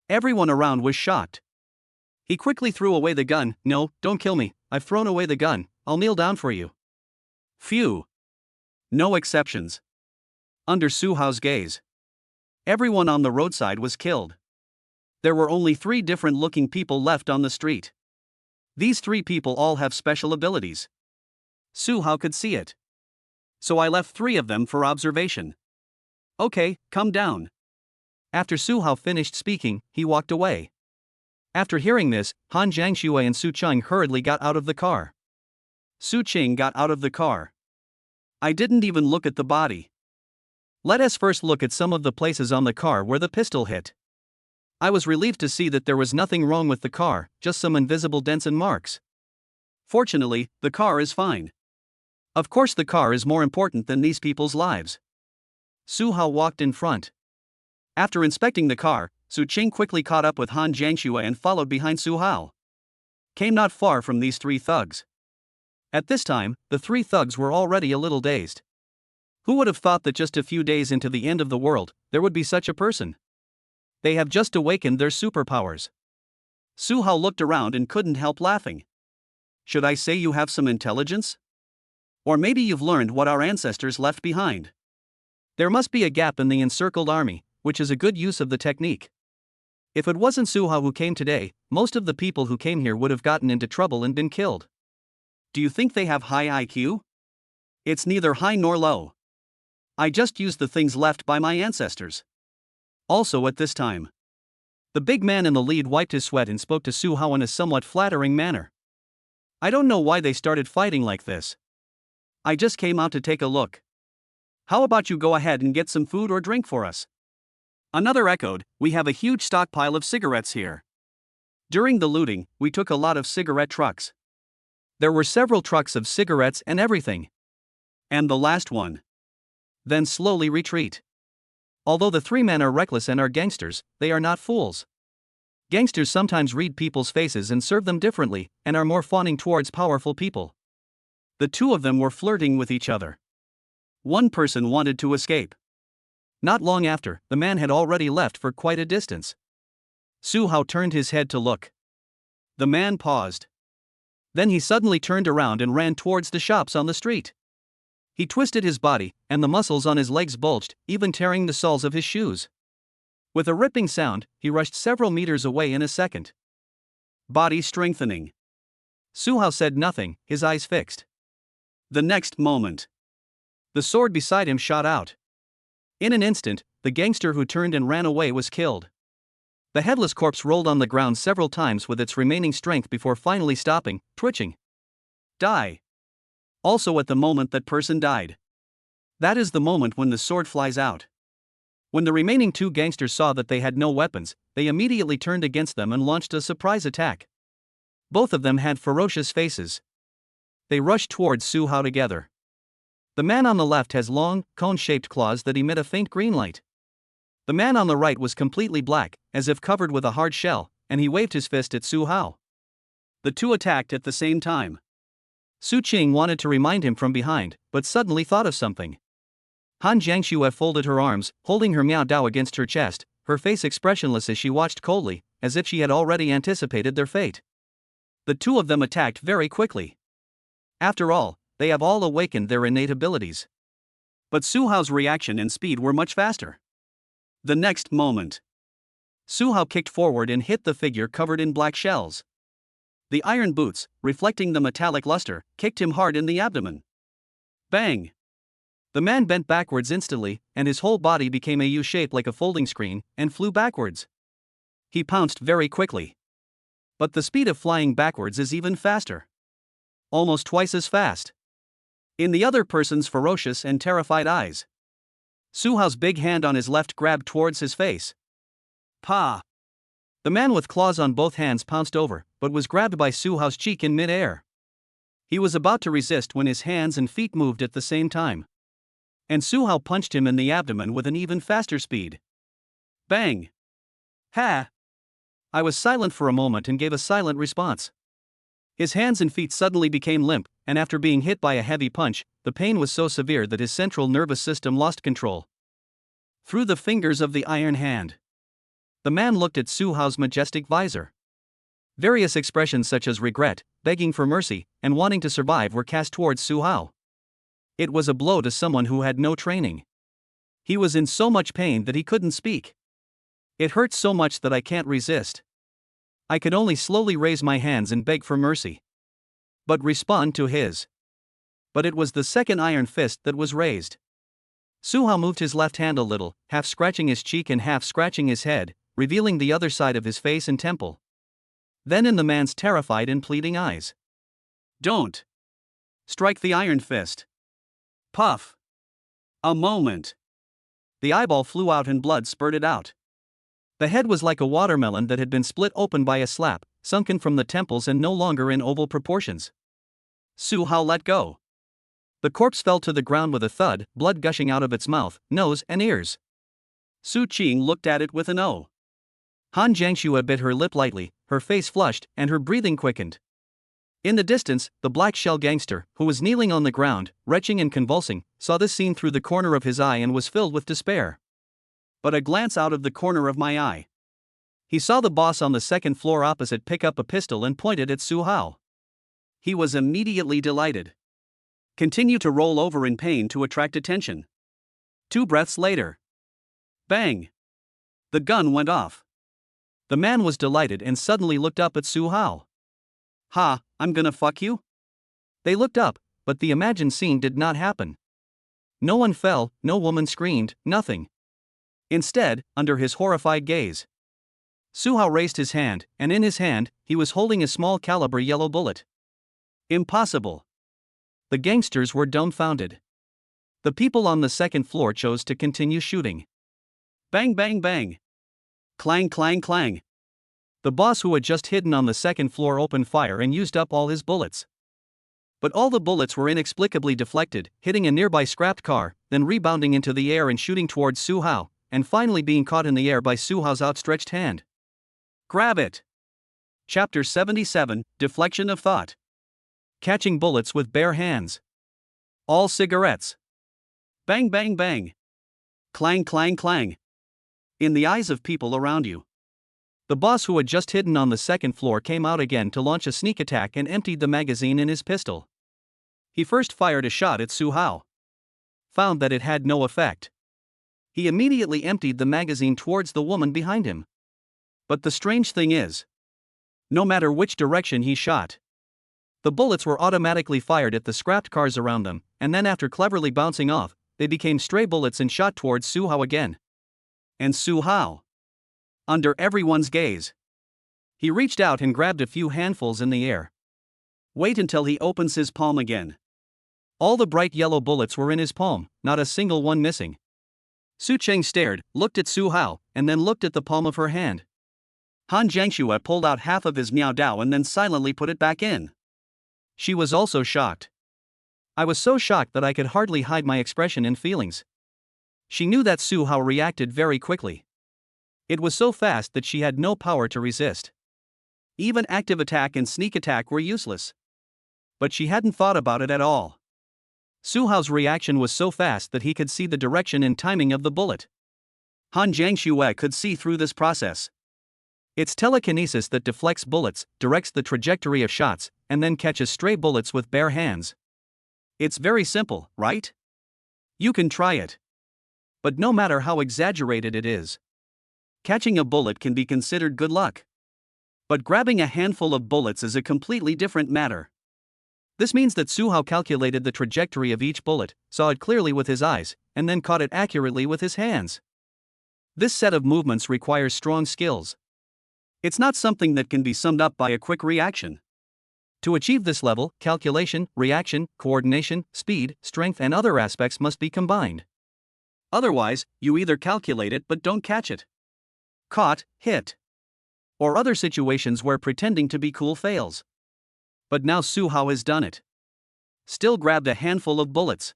Everyone around was shocked. He quickly threw away the gun. No, don't kill me, I've thrown away the gun, I'll kneel down for you. Phew. No exceptions. Under Su Hao's gaze, everyone on the roadside was killed. There were only 3 different-looking people left on the street. These 3 people all have special abilities. Su Hao could see it. So I left 3 of them for observation. Okay, come down. After Su Hao finished speaking, he walked away. After hearing this, Han Jiangxue and Su Chang hurriedly got out of the car. Su Ching got out of the car. I didn't even look at the body. Let us first look at some of the places on the car where the pistol hit. I was relieved to see that there was nothing wrong with the car, just some invisible dents and marks. Fortunately, the car is fine. Of course the car is more important than these people's lives. Su Hao walked in front. After inspecting the car, Su Ching quickly caught up with Han Jiangxue and followed behind Su Hao. Came not far from these 3 thugs. At this time, the 3 thugs were already a little dazed. Who would have thought that just a few days into the end of the world, there would be such a person? They have just awakened their superpowers. Su Hao looked around and couldn't help laughing. Should I say you have some intelligence? Or maybe you've learned what our ancestors left behind. There must be a gap in the encircled army, which is a good use of the technique. If it wasn't Su Hao who came today, most of the people who came here would have gotten into trouble and been killed. Do you think they have high IQ? It's neither high nor low. I just used the things left by my ancestors. Also at this time, The big man in the lead wiped his sweat and spoke to Su Hao in a somewhat flattering manner. I don't know why they started fighting like this. I just came out to take a look. How about you go ahead and get some food or drink for us? Another echoed, we have a huge stockpile of cigarettes here. During the looting, we took a lot of cigarette trucks. There were several trucks of cigarettes and everything. And the last one. Then slowly retreat. Although the three men are reckless and are gangsters, they are not fools. Gangsters sometimes read people's faces and serve them differently, and are more fawning towards powerful people. The two of them were flirting with each other. One person wanted to escape. Not long after, the man had already left for quite a distance. Su Hao turned his head to look. The man paused. Then he suddenly turned around and ran towards the shops on the street. He twisted his body, and the muscles on his legs bulged, even tearing the soles of his shoes. With a ripping sound, he rushed several meters away in a second. Body strengthening. Su Hao said nothing, his eyes fixed. The next moment, the sword beside him shot out. In an instant, the gangster who turned and ran away was killed. The headless corpse rolled on the ground several times with its remaining strength before finally stopping, twitching. Die. Also at the moment that person died. That is the moment when the sword flies out. When the remaining two gangsters saw that they had no weapons, they immediately turned against them and launched a surprise attack. Both of them had ferocious faces. They rushed towards Su Hao together. The man on the left has long, cone-shaped claws that emit a faint green light. The man on the right was completely black, as if covered with a hard shell, and he waved his fist at Su Hao. The two attacked at the same time. Su Qing wanted to remind him from behind, but suddenly thought of something. Han Jiangxue folded her arms, holding her Miao Dao against her chest, her face expressionless as she watched coldly, as if she had already anticipated their fate. The two of them attacked very quickly. After all, they have all awakened their innate abilities. But Su Hao's reaction and speed were much faster. The next moment, Su Hao kicked forward and hit the figure covered in black shells. The iron boots, reflecting the metallic luster, kicked him hard in the abdomen. Bang! The man bent backwards instantly, and his whole body became a U shape like a folding screen, and flew backwards. He pounced very quickly. But the speed of flying backwards is even faster. Almost twice as fast. In the other person's ferocious and terrified eyes, Su Hao's big hand on his left grabbed towards his face. Pa! The man with claws on both hands pounced over, but was grabbed by Su Hao's cheek in mid-air. He was about to resist when his hands and feet moved at the same time. And Su Hao punched him in the abdomen with an even faster speed. Bang! Ha! I was silent for a moment and gave a silent response. His hands and feet suddenly became limp, and after being hit by a heavy punch, the pain was so severe that his central nervous system lost control. Through the fingers of the iron hand, the man looked at Su Hao's majestic visor. Various expressions such as regret, begging for mercy, and wanting to survive were cast towards Su Hao. It was a blow to someone who had no training. He was in so much pain that he couldn't speak. It hurts so much that I can't resist. I could only slowly raise my hands and beg for mercy. But respond to his. But it was the second iron fist that was raised. Su Hao moved his left hand a little, half scratching his cheek and half scratching his head, revealing the other side of his face and temple. Then in the man's terrified and pleading eyes. Don't! Strike the iron fist. Puff! A moment. The eyeball flew out and blood spurted out. The head was like a watermelon that had been split open by a slap, sunken from the temples and no longer in oval proportions. Su Hao let go. The corpse fell to the ground with a thud, blood gushing out of its mouth, nose, and ears. Su Qing looked at it with an O. Han Jiangxue bit her lip lightly, her face flushed, and her breathing quickened. In the distance, the black shell gangster, who was kneeling on the ground, retching and convulsing, saw this scene through the corner of his eye and was filled with despair. But a glance out of the corner of my eye. He saw the boss on the second floor opposite pick up a pistol and pointed at Su Hao. He was immediately delighted. Continue to roll over in pain to attract attention. 2 breaths later. Bang! The gun went off. The man was delighted and suddenly looked up at Su Hao. Ha, I'm gonna fuck you? They looked up, but the imagined scene did not happen. No one fell, no woman screamed, nothing. Instead, under his horrified gaze, Su Hao raised his hand, and in his hand, he was holding a small caliber yellow bullet. Impossible. The gangsters were dumbfounded. The people on the second floor chose to continue shooting. Bang bang bang. Clang clang clang. The boss who had just hidden on the second floor opened fire and used up all his bullets. But all the bullets were inexplicably deflected, hitting a nearby scrapped car, then rebounding into the air and shooting towards Su Hao, and finally being caught in the air by Su Hao's outstretched hand. Grab it! Chapter 77, Deflection of Thought. Catching bullets with bare hands. All cigarettes. Bang bang bang. Clang clang clang. In the eyes of people around you. The boss who had just hidden on the second floor came out again to launch a sneak attack and emptied the magazine in his pistol. He first fired a shot at Su Hao. Found that it had no effect. He immediately emptied the magazine towards the woman behind him. But the strange thing is, no matter which direction he shot, the bullets were automatically fired at the scrapped cars around them, and then after cleverly bouncing off, they became stray bullets and shot towards Su Hao again. And Su Hao, under everyone's gaze, he reached out and grabbed a few handfuls in the air. Wait until he opens his palm again. All the bright yellow bullets were in his palm, not a single one missing. Su Cheng stared, looked at Su Hao, and then looked at the palm of her hand. Han Jiangxue pulled out half of his Miao Dao and then silently put it back in. She was also shocked. I was so shocked that I could hardly hide my expression and feelings. She knew that Su Hao reacted very quickly. It was so fast that she had no power to resist. Even active attack and sneak attack were useless. But she hadn't thought about it at all. Su Hao's reaction was so fast that he could see the direction and timing of the bullet. Han Jiangxue could see through this process. It's telekinesis that deflects bullets, directs the trajectory of shots, and then catches stray bullets with bare hands. It's very simple, right? You can try it. But no matter how exaggerated it is, catching a bullet can be considered good luck. But grabbing a handful of bullets is a completely different matter. This means that Su Hao calculated the trajectory of each bullet, saw it clearly with his eyes, and then caught it accurately with his hands. This set of movements requires strong skills. It's not something that can be summed up by a quick reaction. To achieve this level, calculation, reaction, coordination, speed, strength, and other aspects must be combined. Otherwise, you either calculate it but don't catch it. Caught, hit. Or other situations where pretending to be cool fails. But now Su Hao has done it. Still grabbed a handful of bullets.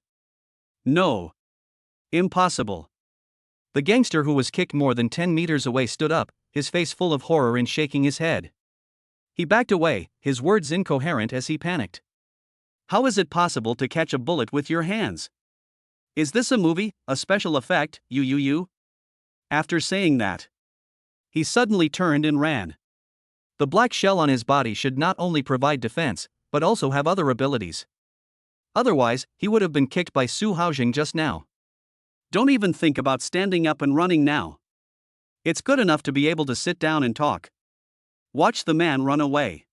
No. Impossible. The gangster who was kicked more than 10 meters away stood up, his face full of horror and shaking his head. He backed away, his words incoherent as he panicked. How is it possible to catch a bullet with your hands? Is this a movie, a special effect, you? After saying that, he suddenly turned and ran. The black shell on his body should not only provide defense, but also have other abilities. Otherwise, he would have been kicked by Su Haojing just now. Don't even think about standing up and running now. It's good enough to be able to sit down and talk. Watch the man run away.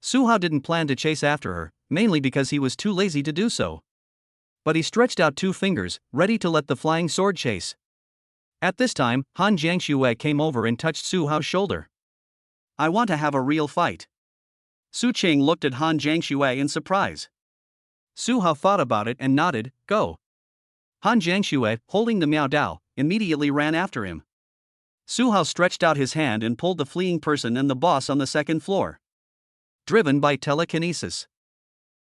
Su Hao didn't plan to chase after her, mainly because he was too lazy to do so. But he stretched out 2 fingers, ready to let the flying sword chase. At this time, Han Jiangxue came over and touched Su Hao's shoulder. I want to have a real fight. Su Cheng looked at Han Jiangxue in surprise. Su Hao thought about it and nodded, go. Han Jiangxue, holding the Miao Dao, immediately ran after him. Su Hao stretched out his hand and pulled the fleeing person and the boss on the second floor. Driven by telekinesis.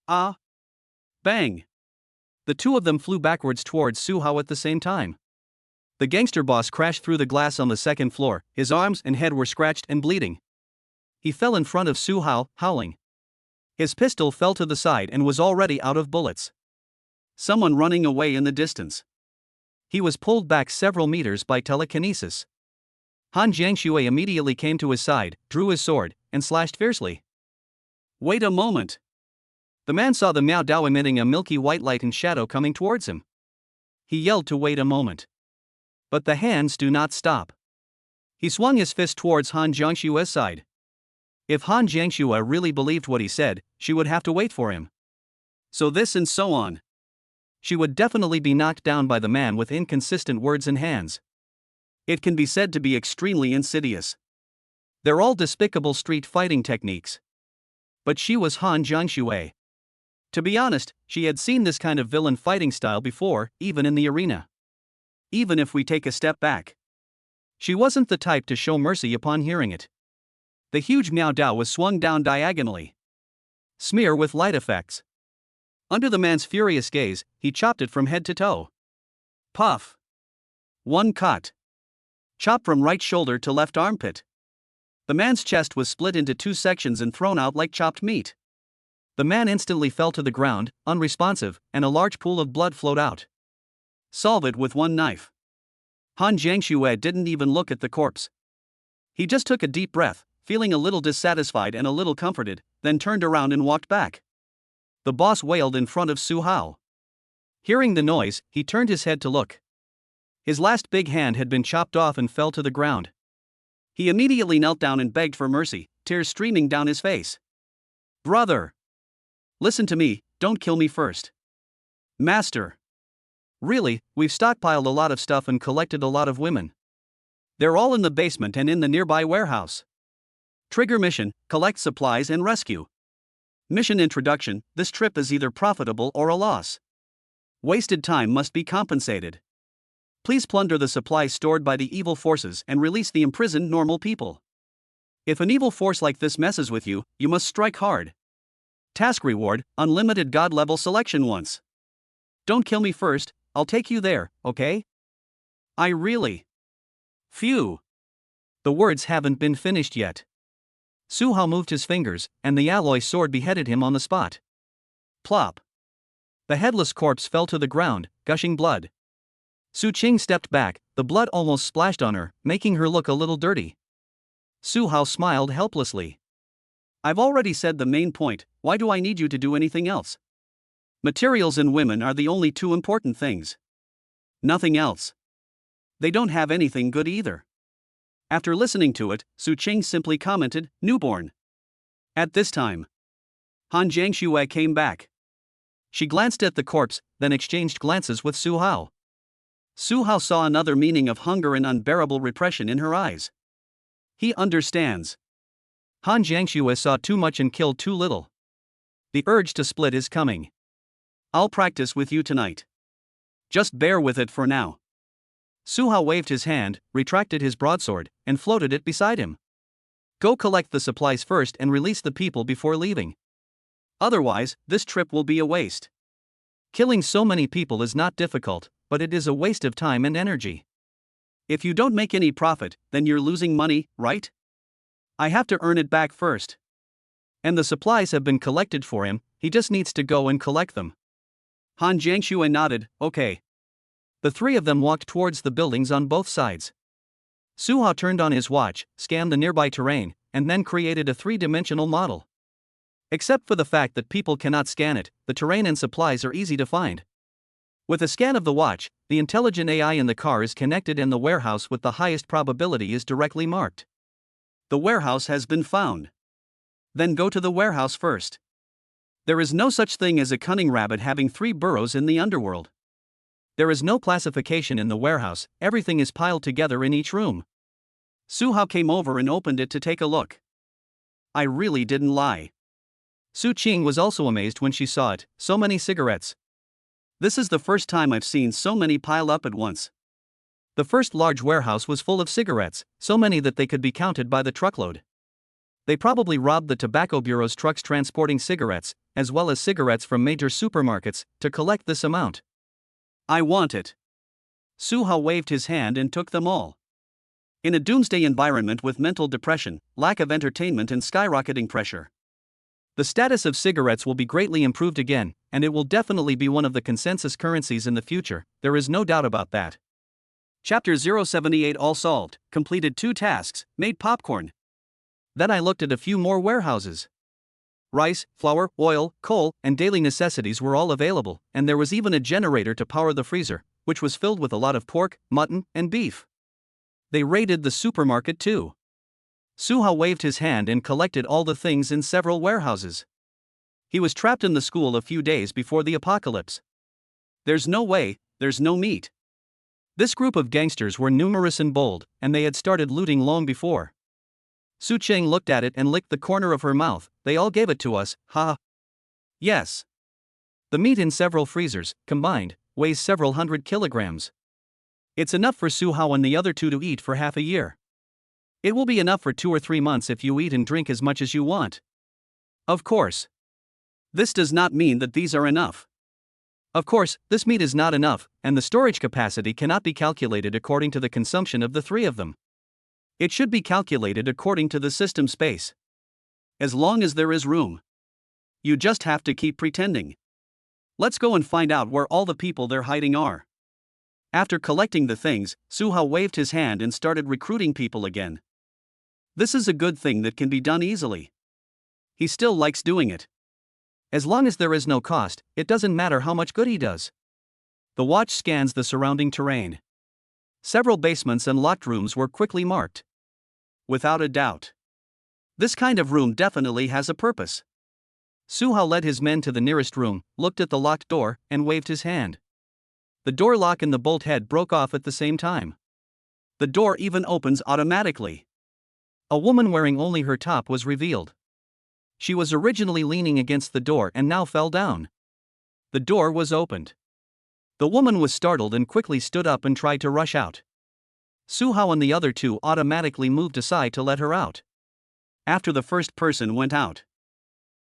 Ah! Bang! The 2 of them flew backwards towards Su Hao at the same time. The gangster boss crashed through the glass on the second floor, his arms and head were scratched and bleeding. He fell in front of Su Hao, howling. His pistol fell to the side and was already out of bullets. Someone running away in the distance. He was pulled back several meters by telekinesis. Han Jiangxue immediately came to his side, drew his sword, and slashed fiercely. Wait a moment. The man saw the Miao Dao emitting a milky white light and shadow coming towards him. He yelled to wait a moment. But the hands do not stop. He swung his fist towards Han Jiangxue's side. If Han Jiangxue really believed what he said, she would have to wait for him. So this and so on. She would definitely be knocked down by the man with inconsistent words and hands. It can be said to be extremely insidious. They're all despicable street fighting techniques. But she was Han Jiangxue. To be honest, she had seen this kind of villain fighting style before, even in the arena. Even if we take a step back, she wasn't the type to show mercy upon hearing it. The huge Miao Dao was swung down diagonally. Smear with light effects. Under the man's furious gaze, he chopped it from head to toe. Puff. One cut. Chop from right shoulder to left armpit. The man's chest was split into two sections and thrown out like chopped meat. The man instantly fell to the ground, unresponsive, and a large pool of blood flowed out. Solve it with one knife. Han Jiangxue didn't even look at the corpse. He just took a deep breath, feeling a little dissatisfied and a little comforted, then turned around and walked back. The boss wailed in front of Su Hao. Hearing the noise, he turned his head to look. His last big hand had been chopped off and fell to the ground. He immediately knelt down and begged for mercy, tears streaming down his face. Brother! Listen to me, don't kill me first. Master! Really, we've stockpiled a lot of stuff and collected a lot of women. They're all in the basement and in the nearby warehouse. Trigger mission, collect supplies and rescue. Mission introduction, this trip is either profitable or a loss. Wasted time must be compensated. Please plunder the supplies stored by the evil forces and release the imprisoned normal people. If an evil force like this messes with you, you must strike hard. Task reward, unlimited god level selection once. Don't kill me first, I'll take you there, okay? I really. Phew. The words haven't been finished yet. Su Hao moved his fingers, and the alloy sword beheaded him on the spot. Plop. The headless corpse fell to the ground, gushing blood. Su Qing stepped back, the blood almost splashed on her, making her look a little dirty. Su Hao smiled helplessly. I've already said the main point, why do I need you to do anything else? Materials and women are the only two important things. Nothing else. They don't have anything good either. After listening to it, Su Qing simply commented, newborn. At this time, Han Jiangxue came back. She glanced at the corpse, then exchanged glances with Su Hao. Su Hao saw another meaning of hunger and unbearable repression in her eyes. He understands. Han Jiangxue saw too much and killed too little. The urge to split is coming. I'll practice with you tonight. Just bear with it for now. Su Hao waved his hand, retracted his broadsword, and floated it beside him. Go collect the supplies first and release the people before leaving. Otherwise, this trip will be a waste. Killing so many people is not difficult, but it is a waste of time and energy. If you don't make any profit, then you're losing money, right? I have to earn it back first. And the supplies have been collected for him, he just needs to go and collect them. Han Jiangxue nodded, okay. The three of them walked towards the buildings on both sides. Su Hao turned on his watch, scanned the nearby terrain, and then created a three-dimensional model. Except for the fact that people cannot scan it, the terrain and supplies are easy to find. With a scan of the watch, the intelligent AI in the car is connected and the warehouse with the highest probability is directly marked. The warehouse has been found. Then go to the warehouse first. There is no such thing as a cunning rabbit having 3 burrows in the underworld. There is no classification in the warehouse, everything is piled together in each room. Su Hao came over and opened it to take a look. I really didn't lie. Su Qing was also amazed when she saw it, so many cigarettes. This is the first time I've seen so many pile up at once. The first large warehouse was full of cigarettes, so many that they could be counted by the truckload. They probably robbed the tobacco bureau's trucks transporting cigarettes, as well as cigarettes from major supermarkets, to collect this amount. I want it. Su Hao waved his hand and took them all. In a doomsday environment with mental depression, lack of entertainment and skyrocketing pressure, the status of cigarettes will be greatly improved again, and it will definitely be one of the consensus currencies in the future, there is no doubt about that. Chapter 078 all solved, completed 2 tasks, made popcorn. Then I looked at a few more warehouses. Rice, flour, oil, coal, and daily necessities were all available, and there was even a generator to power the freezer, which was filled with a lot of pork, mutton, and beef. They raided the supermarket too. Su Hao waved his hand and collected all the things in several warehouses. He was trapped in the school a few days before the apocalypse. There's no way, there's no meat. This group of gangsters were numerous and bold, and they had started looting long before. Su Cheng looked at it and licked the corner of her mouth. They all gave it to us, ha. Yes. The meat in several freezers, combined, weighs several hundred kilograms. It's enough for Su Hao and the other two to eat for half a year. It will be enough for 2 or 3 months if you eat and drink as much as you want. Of course. This does not mean that these are enough. Of course, this meat is not enough, and the storage capacity cannot be calculated according to the consumption of the 3 of them. It should be calculated according to the system space. As long as there is room. You just have to keep pretending. Let's go and find out where all the people they're hiding are. After collecting the things, Su Hao waved his hand and started recruiting people again. This is a good thing that can be done easily. He still likes doing it. As long as there is no cost, it doesn't matter how much good he does. The watch scans the surrounding terrain. Several basements and locked rooms were quickly marked. Without a doubt. This kind of room definitely has a purpose. Su Hao led his men to the nearest room, looked at the locked door, and waved his hand. The door lock and the bolt head broke off at the same time. The door even opens automatically. A woman wearing only her top was revealed. She was originally leaning against the door and now fell down. The door was opened. The woman was startled and quickly stood up and tried to rush out. Su Hao and the other two automatically moved aside to let her out. After the first person went out.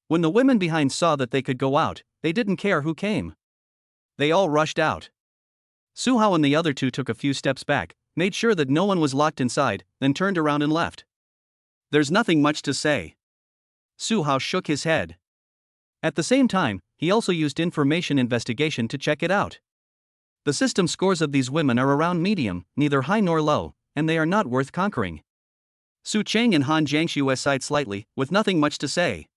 When the women behind saw that they could go out, they didn't care who came. They all rushed out. Su Hao and the other two took a few steps back, made sure that no one was locked inside, then turned around and left. There's nothing much to say. Su Hao shook his head. At the same time, he also used information investigation to check it out. The system scores of these women are around medium, neither high nor low, and they are not worth conquering. Su Cheng and Han Jiangshu sighed slightly, with nothing much to say.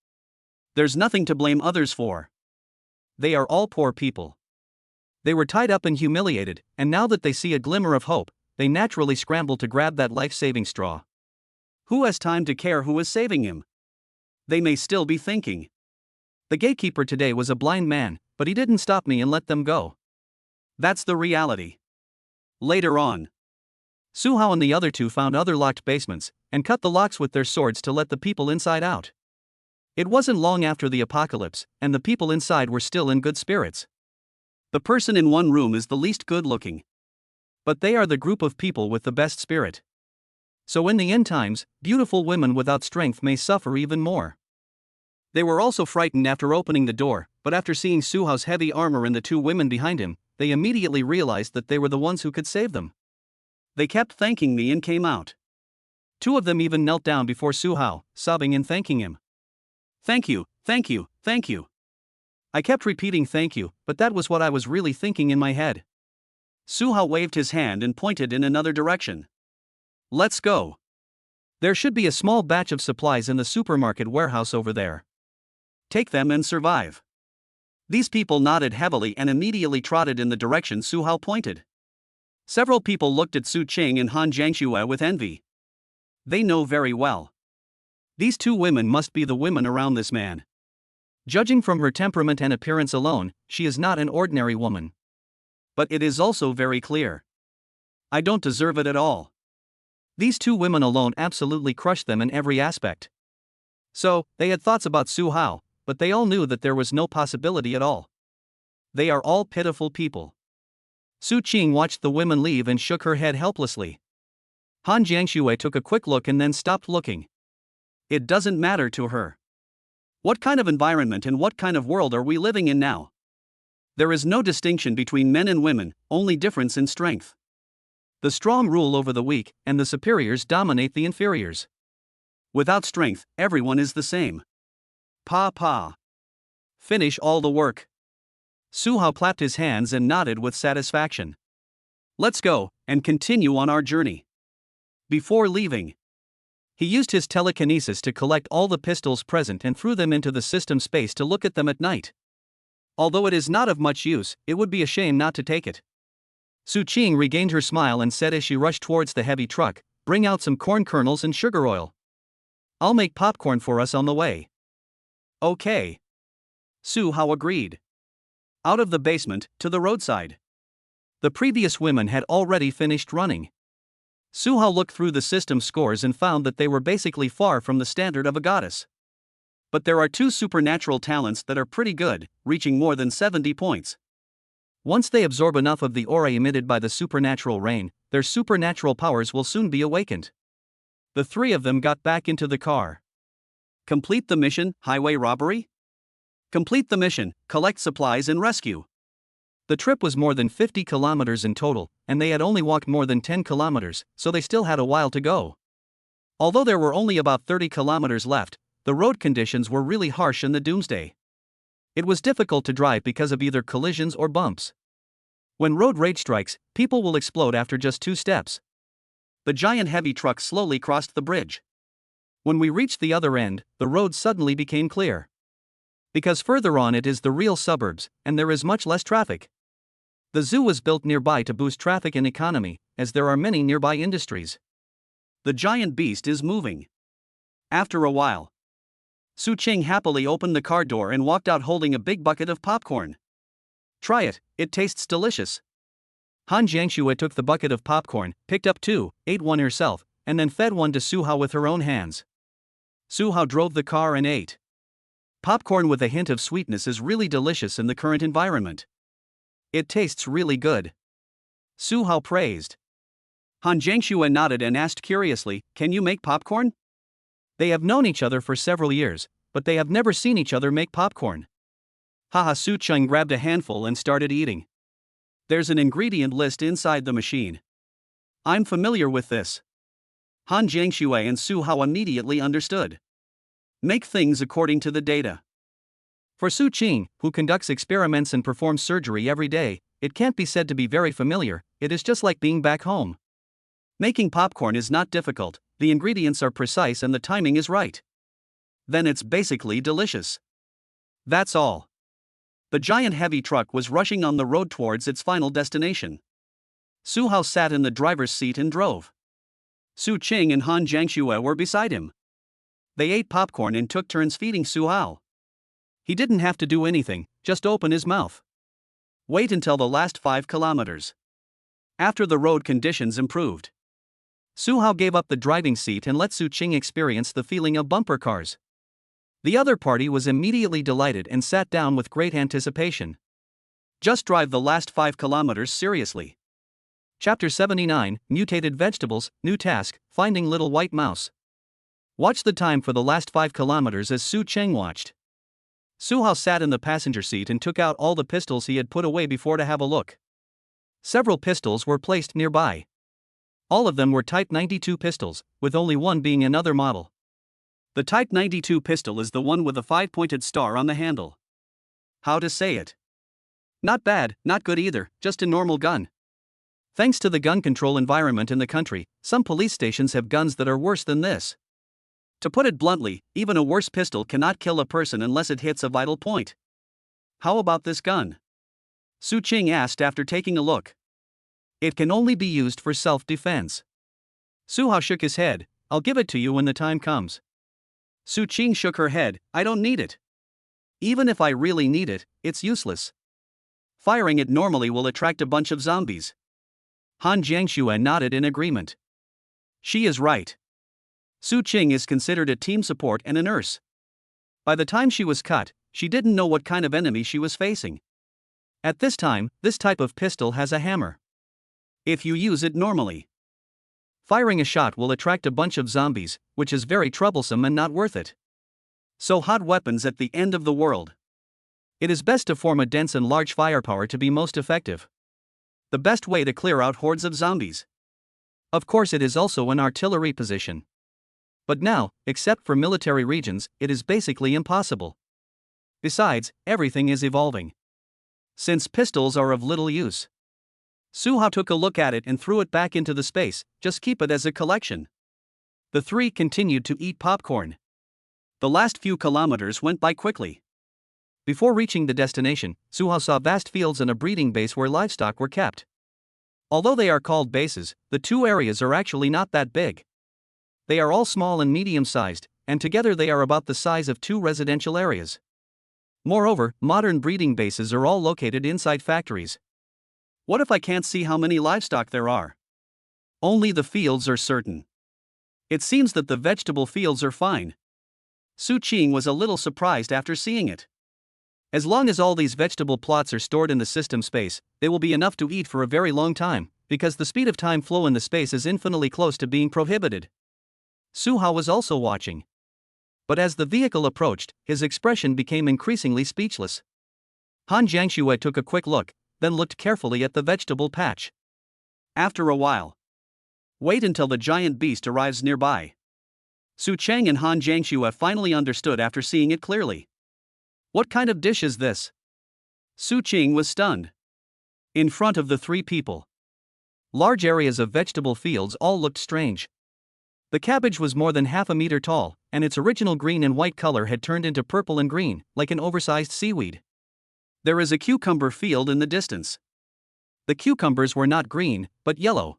There's nothing to blame others for. They are all poor people. They were tied up and humiliated, and now that they see a glimmer of hope, they naturally scramble to grab that life-saving straw. Who has time to care who is saving him? They may still be thinking. The gatekeeper today was a blind man, but he didn't stop me and let them go. That's the reality. Later on, Su Hao and the other two found other locked basements, and cut the locks with their swords to let the people inside out. It wasn't long after the apocalypse, and the people inside were still in good spirits. The person in one room is the least good-looking. But they are the group of people with the best spirit. So in the end times, beautiful women without strength may suffer even more. They were also frightened after opening the door, but after seeing Su Hao's heavy armor and the 2 women behind him, they immediately realized that they were the ones who could save them. They kept thanking me and came out. 2 of them even knelt down before Su Hao, sobbing and thanking him. Thank you, thank you, thank you. I kept repeating thank you, but that was what I was really thinking in my head. Su Hao waved his hand and pointed in another direction. Let's go. There should be a small batch of supplies in the supermarket warehouse over there. Take them and survive. These people nodded heavily and immediately trotted in the direction Su Hao pointed. Several people looked at Su Cheng and Han Jiangshu with envy. They know very well. These 2 women must be the women around this man. Judging from her temperament and appearance alone, she is not an ordinary woman. But it is also very clear. I don't deserve it at all. These 2 women alone absolutely crushed them in every aspect. So, they had thoughts about Su Hao, but they all knew that there was no possibility at all. They are all pitiful people. Su Qing watched the women leave and shook her head helplessly. Han Jiangshu took a quick look and then stopped looking. It doesn't matter to her. What kind of environment and what kind of world are we living in now? There is no distinction between men and women, only difference in strength. The strong rule over the weak, and the superiors dominate the inferiors. Without strength, everyone is the same. Pa. Finish all the work. Su Hao clapped his hands and nodded with satisfaction. Let's go, and continue on our journey. Before leaving, he used his telekinesis to collect all the pistols present and threw them into the system space to look at them at night. Although it is not of much use, it would be a shame not to take it. Su Qing regained her smile and said as she rushed towards the heavy truck, "Bring out some corn kernels and sugar oil. I'll make popcorn for us on the way." Okay. Su Hao agreed. Out of the basement, to the roadside. The previous women had already finished running. Su Hao looked through the system scores and found that they were basically far from the standard of a goddess. But there are two supernatural talents that are pretty good, reaching more than 70 points. Once they absorb enough of the aura emitted by the supernatural rain, their supernatural powers will soon be awakened. The three of them got back into the car. Complete the mission, highway robbery? Complete the mission, collect supplies and rescue. The trip was more than 50 kilometers in total, and they had only walked more than 10 kilometers, so they still had a while to go. Although there were only about 30 kilometers left, the road conditions were really harsh in the doomsday. It was difficult to drive because of either collisions or bumps. When road rage strikes, people will explode after just 2 steps. The giant heavy truck slowly crossed the bridge. When we reached the other end, the road suddenly became clear. Because further on it is the real suburbs, and there is much less traffic. The zoo was built nearby to boost traffic and economy, as there are many nearby industries. The giant beast is moving. After a while, Su Qing happily opened the car door and walked out holding a big bucket of popcorn. Try it, it tastes delicious. Han Jiangxue took the bucket of popcorn, picked up 2, ate one herself, and then fed one to Su Hao with her own hands. Su Hao drove the car and ate. Popcorn with a hint of sweetness is really delicious in the current environment. It tastes really good. Su Hao praised. Han Jiangxue nodded and asked curiously, "Can you make popcorn?" They have known each other for several years, but they have never seen each other make popcorn. Haha. Su Cheng grabbed a handful and started eating. There's an ingredient list inside the machine. I'm familiar with this. Han Jiangxue and Su Hao immediately understood. Make things according to the data. For Su Qing, who conducts experiments and performs surgery every day, it can't be said to be very familiar, it is just like being back home. Making popcorn is not difficult, the ingredients are precise and the timing is right. Then it's basically delicious. That's all. The giant heavy truck was rushing on the road towards its final destination. Su Hao sat in the driver's seat and drove. Su Qing and Han Jiangxue were beside him. They ate popcorn and took turns feeding Su Hao. He didn't have to do anything, just open his mouth. Wait until the last 5 kilometers. After the road conditions improved, Su Hao gave up the driving seat and let Su Qing experience the feeling of bumper cars. The other party was immediately delighted and sat down with great anticipation. Just drive the last 5 kilometers seriously. Chapter 79, Mutated Vegetables, New Task, Finding Little White Mouse. Watch the time for the last 5 kilometers as Su Cheng watched. Su Hao sat in the passenger seat and took out all the pistols he had put away before to have a look. Several pistols were placed nearby. All of them were Type 92 pistols, with only one being another model. The Type 92 pistol is the one with a 5-pointed star on the handle. How to say it? Not bad, not good either, just a normal gun. Thanks to the gun control environment in the country, some police stations have guns that are worse than this. To put it bluntly, even a worse pistol cannot kill a person unless it hits a vital point. How about this gun? Su Qing asked after taking a look. It can only be used for self-defense. Su Hao shook his head. I'll give it to you when the time comes. Su Qing shook her head. I don't need it. Even if I really need it, it's useless. Firing it normally will attract a bunch of zombies. Han Jiangxue nodded in agreement. She is right. Su Qing is considered a team support and a nurse. By the time she was cut, she didn't know what kind of enemy she was facing. At this time, this type of pistol has a hammer. If you use it normally, firing a shot will attract a bunch of zombies, which is very troublesome and not worth it. So hot weapons at the end of the world. It is best to form a dense and large firepower to be most effective. The best way to clear out hordes of zombies. Of course, it is also an artillery position. But now, except for military regions, it is basically impossible. Besides, everything is evolving. Since pistols are of little use, Su Hao took a look at it and threw it back into the space, just keep it as a collection. The three continued to eat popcorn. The last few kilometers went by quickly. Before reaching the destination, Su Hao saw vast fields and a breeding base where livestock were kept. Although they are called bases, the two areas are actually not that big. They are all small and medium-sized, and together they are about the size of 2 residential areas. Moreover, modern breeding bases are all located inside factories. What if I can't see how many livestock there are? Only the fields are certain. It seems that the vegetable fields are fine. Su Qing was a little surprised after seeing it. As long as all these vegetable plots are stored in the system space, they will be enough to eat for a very long time, because the speed of time flow in the space is infinitely close to being prohibited. Su Hao was also watching. But as the vehicle approached, his expression became increasingly speechless. Han Jiangxue took a quick look, then looked carefully at the vegetable patch. After a while, wait until the giant beast arrives nearby. Su Cheng and Han Jiangxue finally understood after seeing it clearly. What kind of dish is this? Su Qing was stunned. In front of the three people, large areas of vegetable fields all looked strange. The cabbage was more than half a meter tall, and its original green and white color had turned into purple and green, like an oversized seaweed. There is a cucumber field in the distance. The cucumbers were not green, but yellow.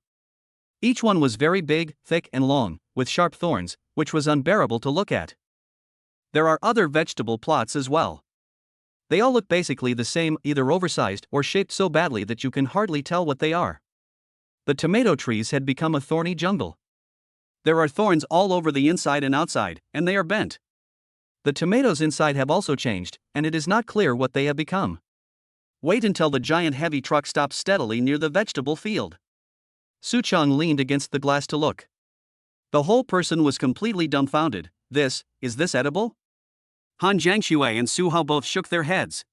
Each one was very big, thick, and long, with sharp thorns, which was unbearable to look at. There are other vegetable plots as well. They all look basically the same, either oversized or shaped so badly that you can hardly tell what they are. The tomato trees had become a thorny jungle. There are thorns all over the inside and outside, and they are bent. The tomatoes inside have also changed, and it is not clear what they have become. Wait until the giant heavy truck stops steadily near the vegetable field. Su Cheng leaned against the glass to look. The whole person was completely dumbfounded. Is this edible? Han Jiangxue and Su Hao both shook their heads.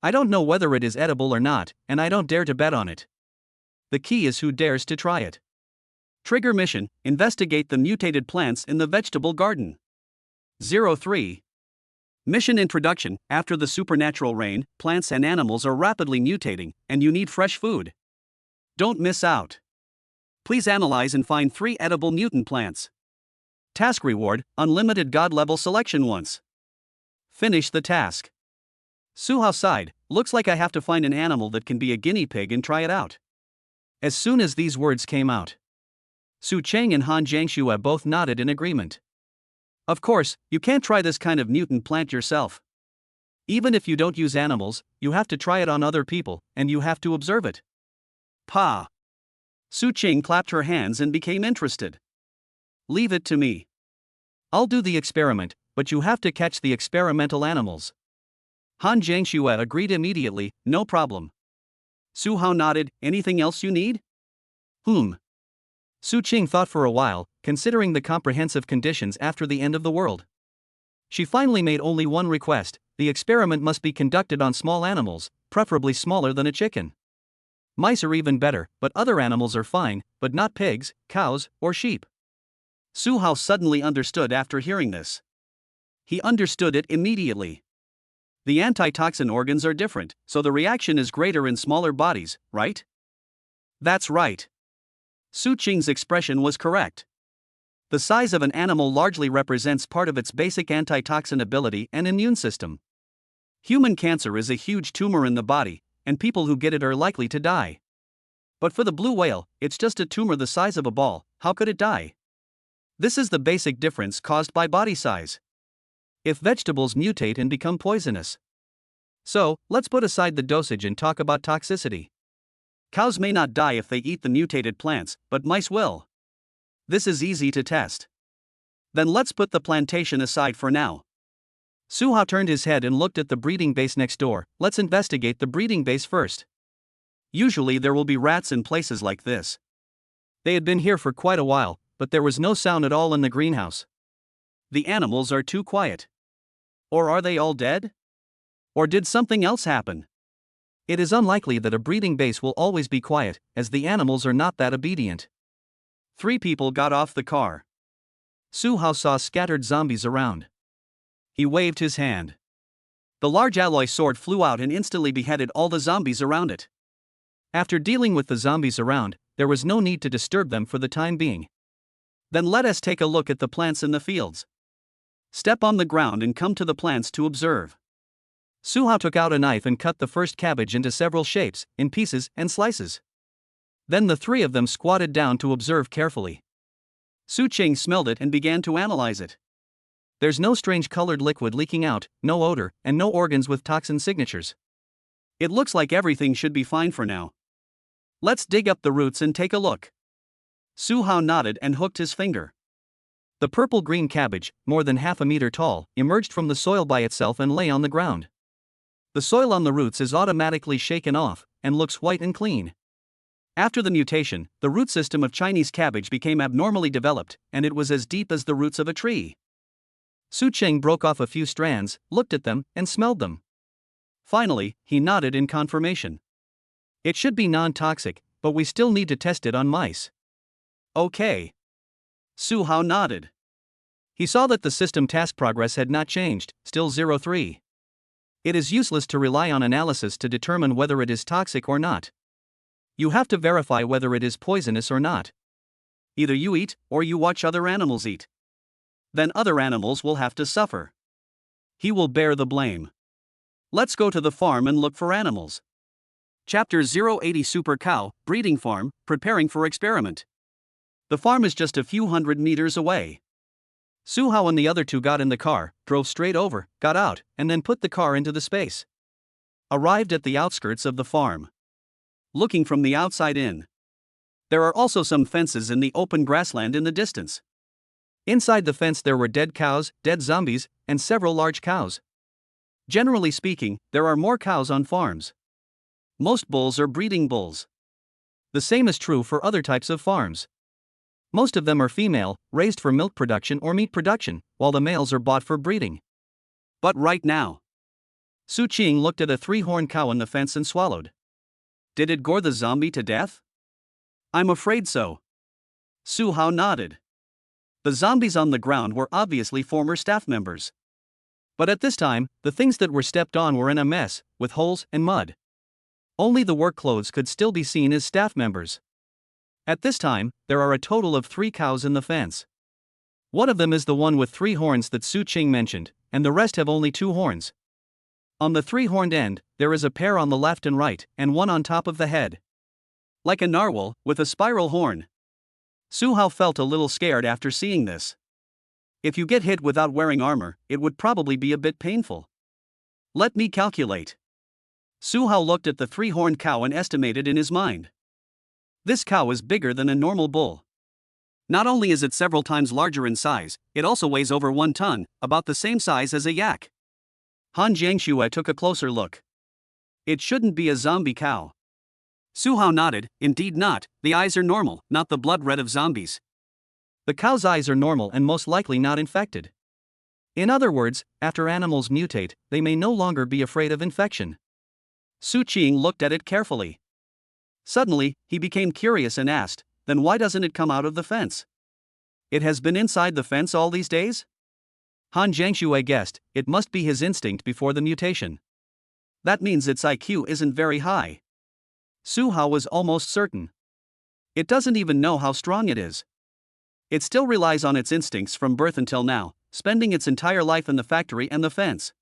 I don't know whether it is edible or not, and I don't dare to bet on it. The key is who dares to try it. Trigger mission: investigate the mutated plants in the vegetable garden. 03. Mission introduction: after the supernatural rain, plants and animals are rapidly mutating, and you need fresh food. Don't miss out. Please analyze and find 3 edible mutant plants. Task reward: unlimited god level selection once. Finish the task. Su Hao sighed. Looks like I have to find an animal that can be a guinea pig and try it out. As soon as these words came out, Su Cheng and Han Jiangxue both nodded in agreement. Of course, you can't try this kind of mutant plant yourself. Even if you don't use animals, you have to try it on other people, and you have to observe it. Pa! Su Cheng clapped her hands and became interested. Leave it to me. I'll do the experiment, but you have to catch the experimental animals. Han Jiangxue agreed immediately, no problem. Su Hao nodded. Anything else you need? Su Cheng thought for a while, considering the comprehensive conditions after the end of the world. She finally made only one request: the experiment must be conducted on small animals, preferably smaller than a chicken. Mice are even better, but other animals are fine, but not pigs, cows, or sheep. Su Hao suddenly understood after hearing this. He understood it immediately. The antitoxin organs are different, so the reaction is greater in smaller bodies, right? That's right. Su Qing's expression was correct. The size of an animal largely represents part of its basic antitoxin ability and immune system. Human cancer is a huge tumor in the body, and people who get it are likely to die. But for the blue whale, it's just a tumor the size of a ball. How could it die? This is the basic difference caused by body size. If vegetables mutate and become poisonous. So, let's put aside the dosage and talk about toxicity. Cows may not die if they eat the mutated plants, but mice will. This is easy to test. Then let's put the plantation aside for now. Su Hao turned his head and looked at the breeding base next door. Let's investigate the breeding base first. Usually there will be rats in places like this. They had been here for quite a while, but there was no sound at all in the greenhouse. The animals are too quiet. Or are they all dead? Or did something else happen? It is unlikely that a breeding base will always be quiet, as the animals are not that obedient. 3 people got off the car. Su Hao saw scattered zombies around. He waved his hand. The large alloy sword flew out and instantly beheaded all the zombies around it. After dealing with the zombies around, there was no need to disturb them for the time being. Then let us take a look at the plants in the fields. Step on the ground and come to the plants to observe. Su Hao took out a knife and cut the first cabbage into several shapes, in pieces and slices. Then the 3 of them squatted down to observe carefully. Su Cheng smelled it and began to analyze it. There's no strange colored liquid leaking out, no odor, and no organs with toxin signatures. It looks like everything should be fine for now. Let's dig up the roots and take a look. Su Hao nodded and hooked his finger. The purple-green cabbage, more than half a meter tall, emerged from the soil by itself and lay on the ground. The soil on the roots is automatically shaken off, and looks white and clean. After the mutation, the root system of Chinese cabbage became abnormally developed, and it was as deep as the roots of a tree. Su Cheng broke off a few strands, looked at them, and smelled them. Finally, he nodded in confirmation. It should be non-toxic, but we still need to test it on mice. Okay. Su Hao nodded. He saw that the system task progress had not changed, still 03. It is useless to rely on analysis to determine whether it is toxic or not. You have to verify whether it is poisonous or not. Either you eat, or you watch other animals eat. Then other animals will have to suffer. He will bear the blame. Let's go to the farm and look for animals. Chapter 080 Super Cow, Breeding Farm, Preparing for Experiment. The farm is just a few hundred meters away. Su Hao and the other two got in the car, drove straight over, got out, and then put the car into the space. Arrived at the outskirts of the farm. Looking from the outside in. There are also some fences in the open grassland in the distance. Inside the fence there were dead cows, dead zombies, and several large cows. Generally speaking, there are more cows on farms. Most bulls are breeding bulls. The same is true for other types of farms. Most of them are female, raised for milk production or meat production, while the males are bought for breeding. But right now, Su Cheng looked at a three-horned cow in the fence and swallowed. Did it gore the zombie to death? I'm afraid so. Su Hao nodded. The zombies on the ground were obviously former staff members. But at this time, the things that were stepped on were in a mess, with holes and mud. Only the work clothes could still be seen as staff members. At this time, there are a total of 3 cows in the fence. One of them is the one with 3 horns that Su Cheng mentioned, and the rest have only 2 horns. On the 3-horned end, there is a pair on the left and right, and one on top of the head. Like a narwhal, with a spiral horn. Su Hao felt a little scared after seeing this. If you get hit without wearing armor, it would probably be a bit painful. Let me calculate. Su Hao looked at the 3-horned cow and estimated in his mind. This cow is bigger than a normal bull. Not only is it several times larger in size, it also weighs over 1 ton, about the same size as a yak. Han Jiangxue took a closer look. It shouldn't be a zombie cow. Su Hao nodded, indeed not, the eyes are normal, not the blood red of zombies. The cow's eyes are normal and most likely not infected. In other words, after animals mutate, they may no longer be afraid of infection. Su Cheng looked at it carefully. Suddenly, he became curious and asked, then why doesn't it come out of the fence? It has been inside the fence all these days? Han Jiangxue guessed, it must be his instinct before the mutation. That means its IQ isn't very high. Su Hao was almost certain. It doesn't even know how strong it is. It still relies on its instincts from birth until now, spending its entire life in the factory and the fence.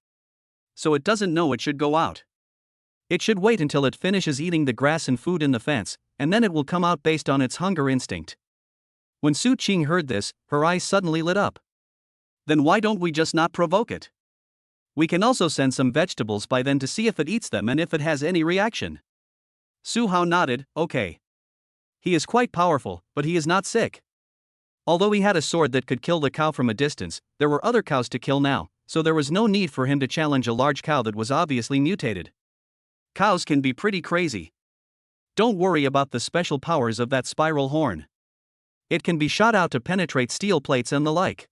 So it doesn't know it should go out. It should wait until it finishes eating the grass and food in the fence, and then it will come out based on its hunger instinct. When Su Cheng heard this, her eyes suddenly lit up. Then why don't we just not provoke it? We can also send some vegetables by then to see if it eats them and if it has any reaction. Su Hao nodded, okay. He is quite powerful, but he is not sick. Although he had a sword that could kill the cow from a distance, there were other cows to kill now, so there was no need for him to challenge a large cow that was obviously mutated. Cows can be pretty crazy. Don't worry about the special powers of that spiral horn. It can be shot out to penetrate steel plates and the like.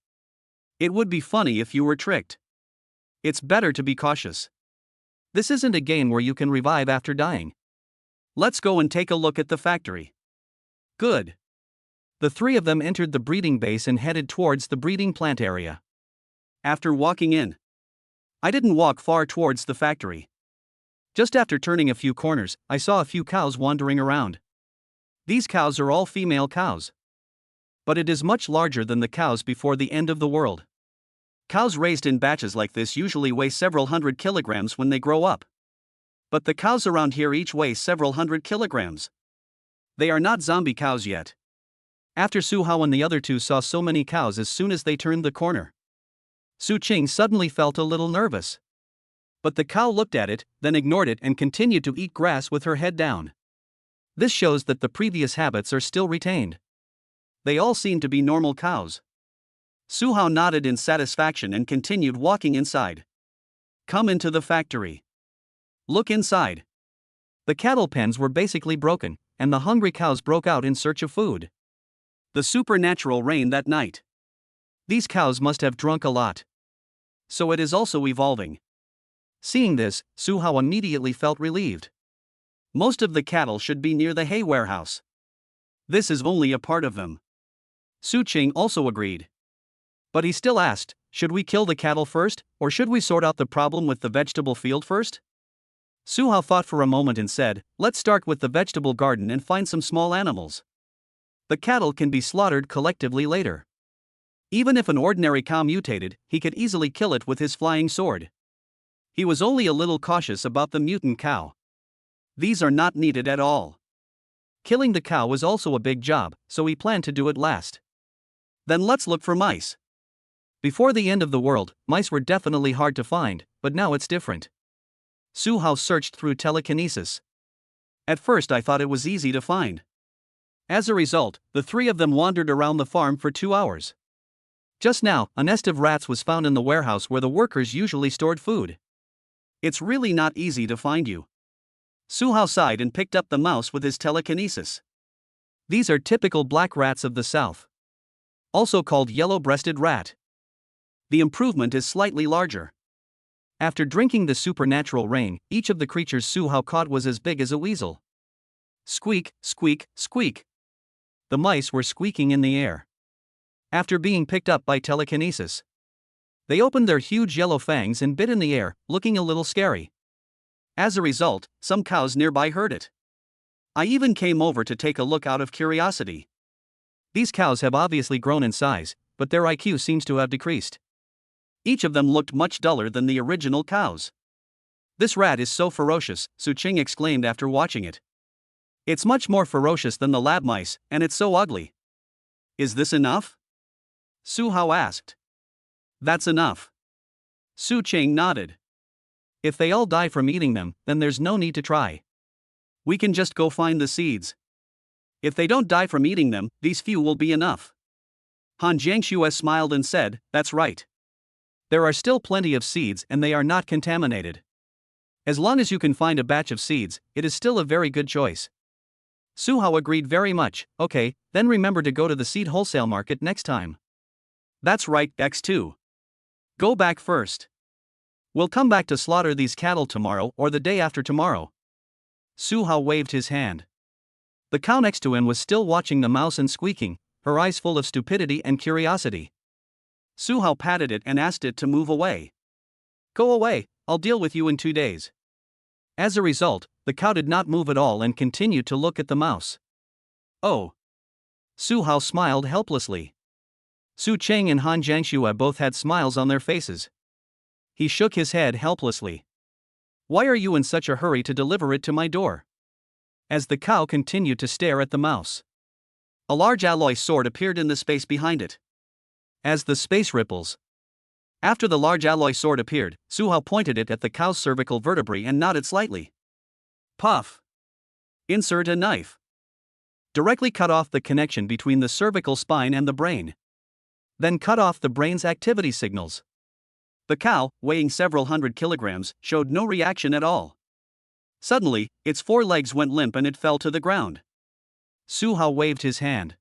It would be funny if you were tricked. It's better to be cautious. This isn't a game where you can revive after dying. Let's go and take a look at the factory. Good. The 3 of them entered the breeding base and headed towards the breeding plant area. After walking in, I didn't walk far towards the factory. Just after turning a few corners, I saw a few cows wandering around. These cows are all female cows. But it is much larger than the cows before the end of the world. Cows raised in batches like this usually weigh several hundred kilograms when they grow up. But the cows around here each weigh several hundred kilograms. They are not zombie cows yet. After Su Hao and the other 2 saw so many cows as soon as they turned the corner, Su Cheng suddenly felt a little nervous. But the cow looked at it, then ignored it and continued to eat grass with her head down. This shows that the previous habits are still retained. They all seemed to be normal cows. Su Hao nodded in satisfaction and continued walking inside. Come into the factory. Look inside. The cattle pens were basically broken, and the hungry cows broke out in search of food. The supernatural rain that night. These cows must have drunk a lot. So it is also evolving. Seeing this, Su Hao immediately felt relieved. Most of the cattle should be near the hay warehouse. This is only a part of them. Su Qing also agreed. But he still asked, should we kill the cattle first, or should we sort out the problem with the vegetable field first? Su Hao thought for a moment and said, let's start with the vegetable garden and find some small animals. The cattle can be slaughtered collectively later. Even if an ordinary cow mutated, he could easily kill it with his flying sword. He was only a little cautious about the mutant cow. These are not needed at all. Killing the cow was also a big job, so he planned to do it last. Then let's look for mice. Before the end of the world, mice were definitely hard to find, but now it's different. Su Hao searched through telekinesis. At first I thought it was easy to find. As a result, the three of them wandered around the farm for 2 hours. Just now, a nest of rats was found in the warehouse where the workers usually stored food. It's really not easy to find you. Su Hao sighed and picked up the mouse with his telekinesis. These are typical black rats of the south. Also called yellow-breasted rat. The improvement is slightly larger. After drinking the supernatural rain, each of the creatures Su Hao caught was as big as a weasel. Squeak, squeak, squeak. The mice were squeaking in the air. After being picked up by telekinesis, they opened their huge yellow fangs and bit in the air, looking a little scary. As a result, some cows nearby heard it. I even came over to take a look out of curiosity. These cows have obviously grown in size, but their IQ seems to have decreased. Each of them looked much duller than the original cows. This rat is so ferocious, Su Qing exclaimed after watching it. It's much more ferocious than the lab mice, and it's so ugly. Is this enough? Su Hao asked. That's enough. Su Qing nodded. If they all die from eating them, then there's no need to try. We can just go find the seeds. If they don't die from eating them, these few will be enough. Han Jiangxue smiled and said, that's right. There are still plenty of seeds and they are not contaminated. As long as you can find a batch of seeds, it is still a very good choice. Su Hao agreed very much. Okay, then remember to go to the seed wholesale market next time. That's right, X2. Go back first. We'll come back to slaughter these cattle tomorrow or the day after tomorrow. Su Hao waved his hand. The cow next to him was still watching the mouse and squeaking, her eyes full of stupidity and curiosity. Su Hao patted it and asked it to move away. Go away, I'll deal with you in 2 days. As a result, the cow did not move at all and continued to look at the mouse. Oh. Su Hao smiled helplessly. Su Qing and Han Jiangxue both had smiles on their faces. He shook his head helplessly. Why are you in such a hurry to deliver it to my door? As the cow continued to stare at the mouse, a large alloy sword appeared in the space behind it. As the space ripples. After the large alloy sword appeared, Su Hao pointed it at the cow's cervical vertebrae and nodded slightly. Puff. Insert a knife. Directly cut off the connection between the cervical spine and the brain. Then cut off the brain's activity signals. The cow, weighing several hundred kilograms, showed no reaction at all. Suddenly, its 4 legs went limp and it fell to the ground. Su Hao waved his hand.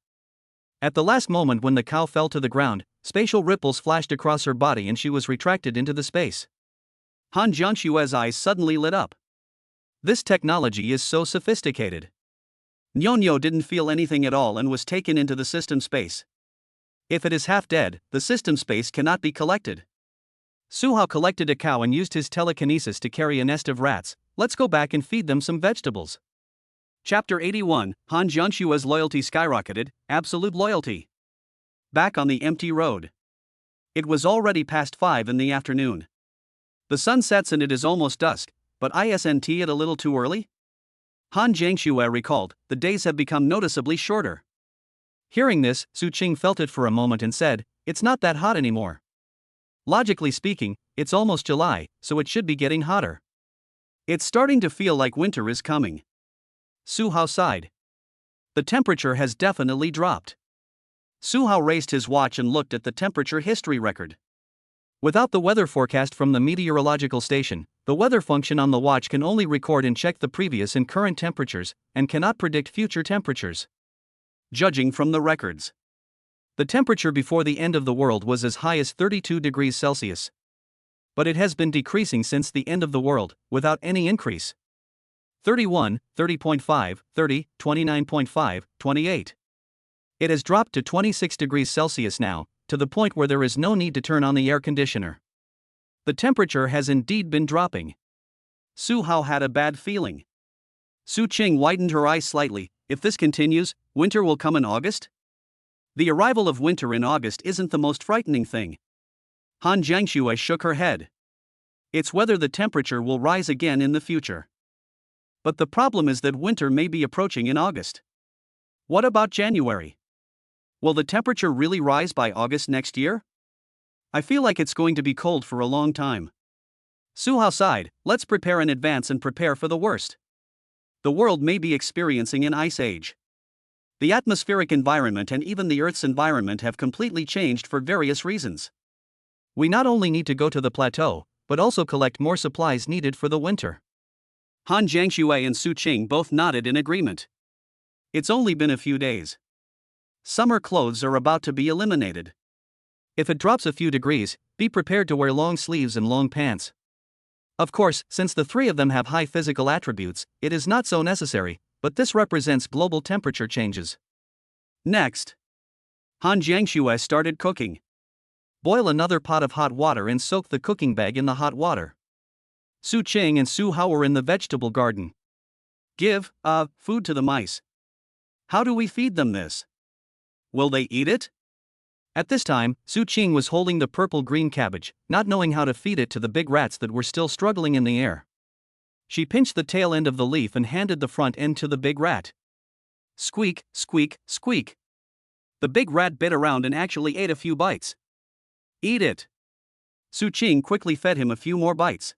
At the last moment when the cow fell to the ground, spatial ripples flashed across her body and she was retracted into the space. Han Jiangxue's eyes suddenly lit up. This technology is so sophisticated. Nyo didn't feel anything at all and was taken into the system space. If it is half dead, the system space cannot be collected. Su Hao collected a cow and used his telekinesis to carry a nest of rats. Let's go back and feed them some vegetables. Chapter 81, Han Jiangxue's loyalty skyrocketed, absolute loyalty. Back on the empty road. It was already past 5 in the afternoon. The sun sets and it is almost dusk, but isn't it a little too early? Han Jiangxue recalled, the days have become noticeably shorter. Hearing this, Su Qing felt it for a moment and said, it's not that hot anymore. Logically speaking, it's almost July, so it should be getting hotter. It's starting to feel like winter is coming. Su Hao sighed. The temperature has definitely dropped. Suhao raised his watch and looked at the temperature history record. Without the weather forecast from the meteorological station, the weather function on the watch can only record and check the previous and current temperatures, and cannot predict future temperatures. Judging from the records, the temperature before the end of the world was as high as 32 degrees Celsius. But it has been decreasing since the end of the world, without any increase. 31, 30.5, 30, 29.5, 28. It has dropped to 26 degrees Celsius now, to the point where there is no need to turn on the air conditioner. The temperature has indeed been dropping. Suhao had a bad feeling. Su Qing widened her eyes slightly. If this continues, winter will come in August? The arrival of winter in August isn't the most frightening thing. Han Jiangxue shook her head. It's whether the temperature will rise again in the future. But the problem is that winter may be approaching in August. What about January? Will the temperature really rise by August next year? I feel like it's going to be cold for a long time. Suhao sighed. Let's prepare in advance and prepare for the worst. The world may be experiencing an ice age. The atmospheric environment and even the Earth's environment have completely changed for various reasons. We not only need to go to the plateau, but also collect more supplies needed for the winter. Han Jiangxue and Su Qing both nodded in agreement. It's only been a few days. Summer clothes are about to be eliminated. If it drops a few degrees, be prepared to wear long sleeves and long pants. Of course, since the three of them have high physical attributes, it is not so necessary, but this represents global temperature changes. Next, Han Jiangxue started cooking. Boil another pot of hot water and soak the cooking bag in the hot water. Su Qing and Su Hao were in the vegetable garden. Give food to the mice. How do we feed them this? Will they eat it? At this time, Su Qing was holding the purple-green cabbage, not knowing how to feed it to the big rats that were still struggling in the air. She pinched the tail end of the leaf and handed the front end to the big rat. Squeak, squeak, squeak. The big rat bit around and actually ate a few bites. Eat it. Su Qing quickly fed him a few more bites.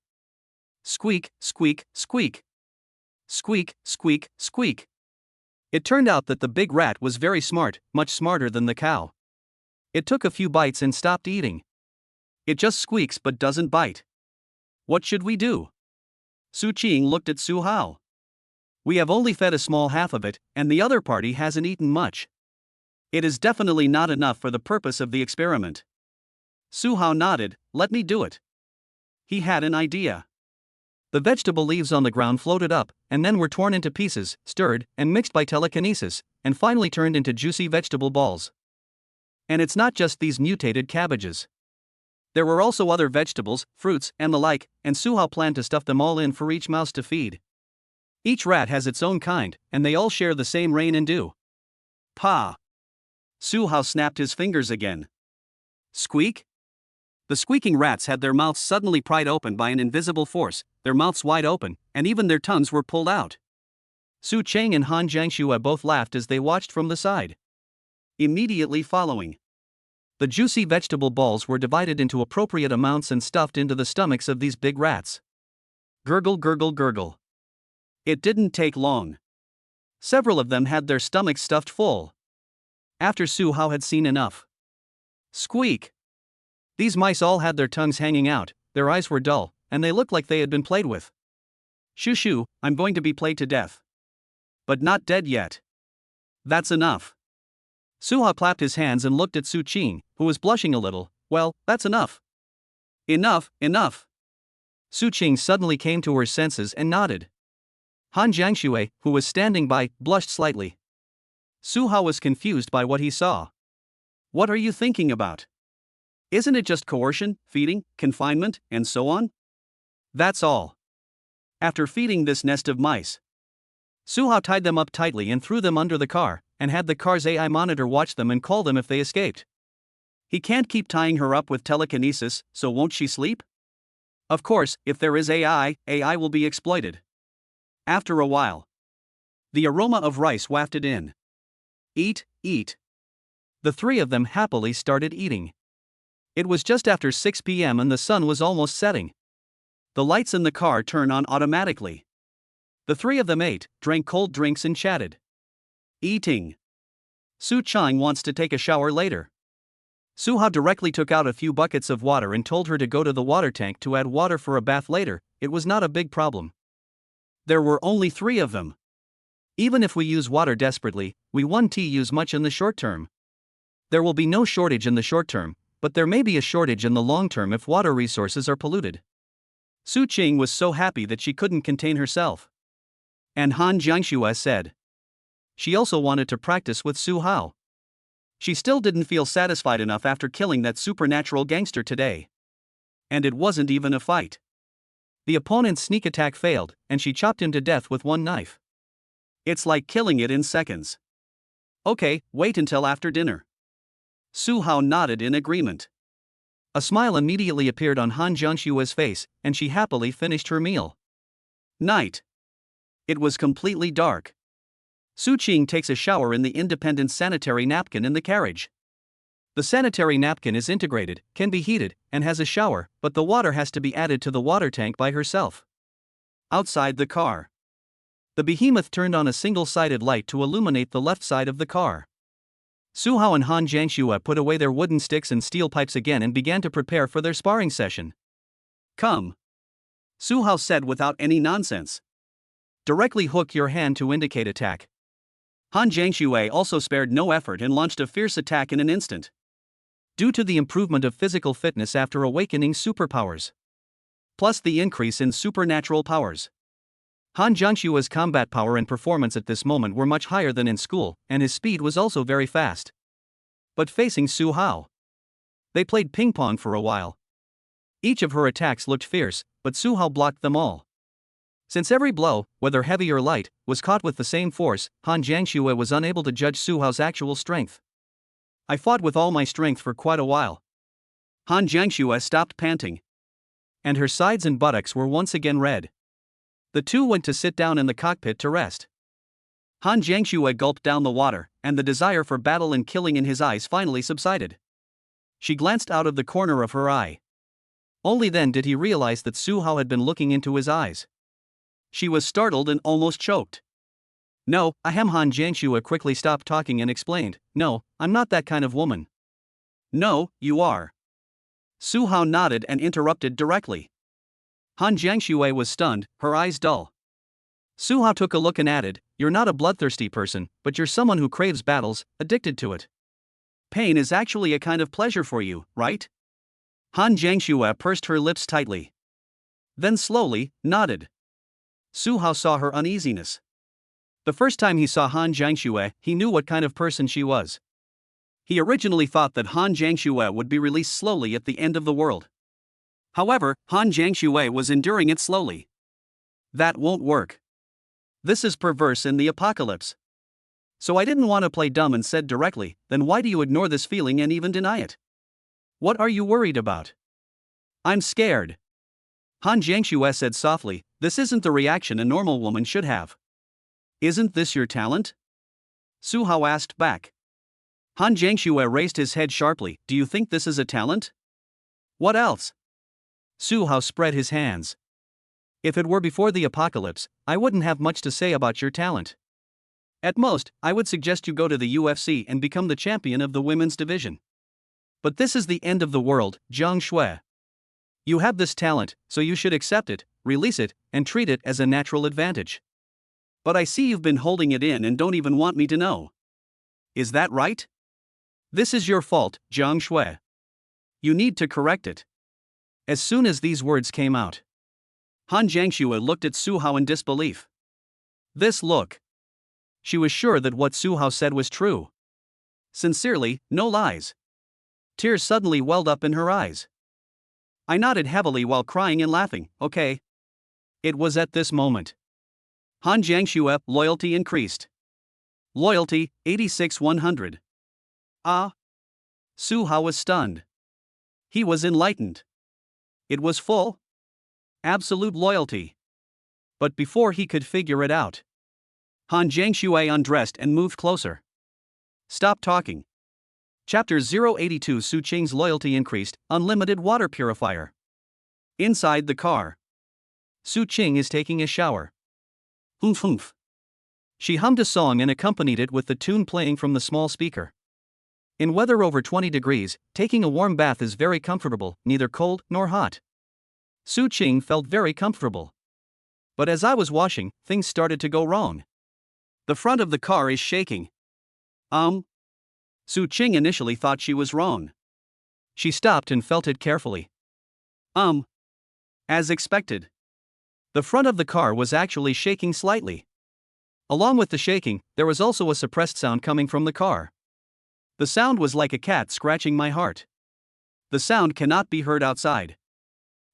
Squeak, squeak, squeak. Squeak, squeak, squeak. It turned out that the big rat was very smart, much smarter than the cow. It took a few bites and stopped eating. It just squeaks but doesn't bite. What should we do? Su Qing looked at Su Hao. We have only fed a small half of it, and the other party hasn't eaten much. It is definitely not enough for the purpose of the experiment. Su Hao nodded. Let me do it. He had an idea. The vegetable leaves on the ground floated up, and then were torn into pieces, stirred, and mixed by telekinesis, and finally turned into juicy vegetable balls. And it's not just these mutated cabbages. There were also other vegetables, fruits, and the like, and Su Hao planned to stuff them all in for each mouse to feed. Each rat has its own kind, and they all share the same rain and dew. Pa! Su Hao snapped his fingers again. Squeak? The squeaking rats had their mouths suddenly pried open by an invisible force, their mouths wide open, and even their tongues were pulled out. Su Qing and Han Jiangxue both laughed as they watched from the side. Immediately following, the juicy vegetable balls were divided into appropriate amounts and stuffed into the stomachs of these big rats. Gurgle, gurgle, gurgle. It didn't take long. Several of them had their stomachs stuffed full. After Su Hao had seen enough. Squeak! These mice all had their tongues hanging out, their eyes were dull, and they looked like they had been played with. Shoo shoo, I'm going to be played to death. But not dead yet. That's enough. Su Hao clapped his hands and looked at Su Qing, who was blushing a little. Well, that's enough. Enough, enough. Su Qing suddenly came to her senses and nodded. Han Jiangxue, who was standing by, blushed slightly. Su Hao was confused by what he saw. What are you thinking about? Isn't it just coercion, feeding, confinement, and so on? That's all. After feeding this nest of mice, Su Hao tied them up tightly and threw them under the car, and had the car's AI monitor watch them and call them if they escaped. He can't keep tying her up with telekinesis, so won't she sleep? Of course, if there is AI will be exploited. After a while, the aroma of rice wafted in. Eat, eat. The three of them happily started eating. It was just after 6 p.m. and the sun was almost setting. The lights in the car turned on automatically. The three of them ate, drank cold drinks and chatted. Eating. Su Chang wants to take a shower later. Su Hao directly took out a few buckets of water and told her to go to the water tank to add water for a bath later. It was not a big problem. There were only 3 of them. Even if we use water desperately, we won't use much in the short term. There will be no shortage in the short term, but there may be a shortage in the long term if water resources are polluted. Su Qing was so happy that she couldn't contain herself. And Han Jiangxue said. She also wanted to practice with Su Hao. She still didn't feel satisfied enough after killing that supernatural gangster today. And it wasn't even a fight. The opponent's sneak attack failed, and she chopped him to death with one knife. It's like killing it in seconds. Okay, wait until after dinner. Su Hao nodded in agreement. A smile immediately appeared on Han Jiangshue's face, and she happily finished her meal. Night. It was completely dark. Su Qing takes a shower in the independent sanitary napkin in the carriage. The sanitary napkin is integrated, can be heated, and has a shower, but the water has to be added to the water tank by herself. Outside the car. The behemoth turned on a single-sided light to illuminate the left side of the car. Su Hao and Han Jiangxue put away their wooden sticks and steel pipes again and began to prepare for their sparring session. Come. Su Hao said without any nonsense. Directly hook your hand to indicate attack. Han Jiangxue also spared no effort and launched a fierce attack in an instant. Due to the improvement of physical fitness after awakening superpowers, plus the increase in supernatural powers, Han Jiangshue's combat power and performance at this moment were much higher than in school, and his speed was also very fast. But facing Su Hao, they played ping pong for a while. Each of her attacks looked fierce, but Su Hao blocked them all. Since every blow, whether heavy or light, was caught with the same force, Han Jiangxue was unable to judge Su Hao's actual strength. I fought with all my strength for quite a while. Han Jiangxue stopped panting. And her sides and buttocks were once again red. The two went to sit down in the cockpit to rest. Han Jiangxue gulped down the water, and the desire for battle and killing in his eyes finally subsided. She glanced out of the corner of her eye. Only then did he realize that Su Hao had been looking into his eyes. She was startled and almost choked. No, Han Jiangxue quickly stopped talking and explained, no, I'm not that kind of woman. No, you are. Su Hao nodded and interrupted directly. Han Jiangxue was stunned, her eyes dull. Su Hao took a look and added, you're not a bloodthirsty person, but you're someone who craves battles, addicted to it. Pain is actually a kind of pleasure for you, right? Han Jiangxue pursed her lips tightly. Then slowly, nodded. Su Hao saw her uneasiness. The first time he saw Han Jiangxue, he knew what kind of person she was. He originally thought that Han Jiangxue would be released slowly at the end of the world. However, Han Jiangxue was enduring it slowly. That won't work. This is perverse in the apocalypse. So I didn't want to play dumb and said directly, then why do you ignore this feeling and even deny it? What are you worried about? I'm scared. Han Jiangxue said softly, this isn't the reaction a normal woman should have. Isn't this your talent? Su Hao asked back. Han Jiangxue raised his head sharply, do you think this is a talent? What else? Su Hao spread his hands. If it were before the apocalypse, I wouldn't have much to say about your talent. At most, I would suggest you go to the UFC and become the champion of the women's division. But this is the end of the world, Jiang Shui. You have this talent, so you should accept it, release it, and treat it as a natural advantage. But I see you've been holding it in and don't even want me to know. Is that right? This is your fault, Jiang Shui. You need to correct it. As soon as these words came out, Han Jiangxue looked at Su Hao in disbelief. This look. She was sure that what Su Hao said was true. Sincerely, no lies. Tears suddenly welled up in her eyes. I nodded heavily while crying and laughing, okay. It was at this moment. Han Jiangxue, loyalty increased. Loyalty, 86-100. Ah. Su Hao was stunned. He was enlightened. It was full. Absolute loyalty. But before he could figure it out, Han Jiangxue undressed and moved closer. Stop talking. Chapter 082 Su Qing's loyalty increased, unlimited water purifier. Inside the car. Su Qing is taking a shower. Humph humph. She hummed a song and accompanied it with the tune playing from the small speaker. In weather over 20 degrees, taking a warm bath is very comfortable, neither cold nor hot. Su Qing felt very comfortable. But as I was washing, things started to go wrong. The front of the car is shaking. Su Qing initially thought she was wrong. She stopped and felt it carefully. As expected. The front of the car was actually shaking slightly. Along with the shaking, there was also a suppressed sound coming from the car. The sound was like a cat scratching my heart. The sound cannot be heard outside,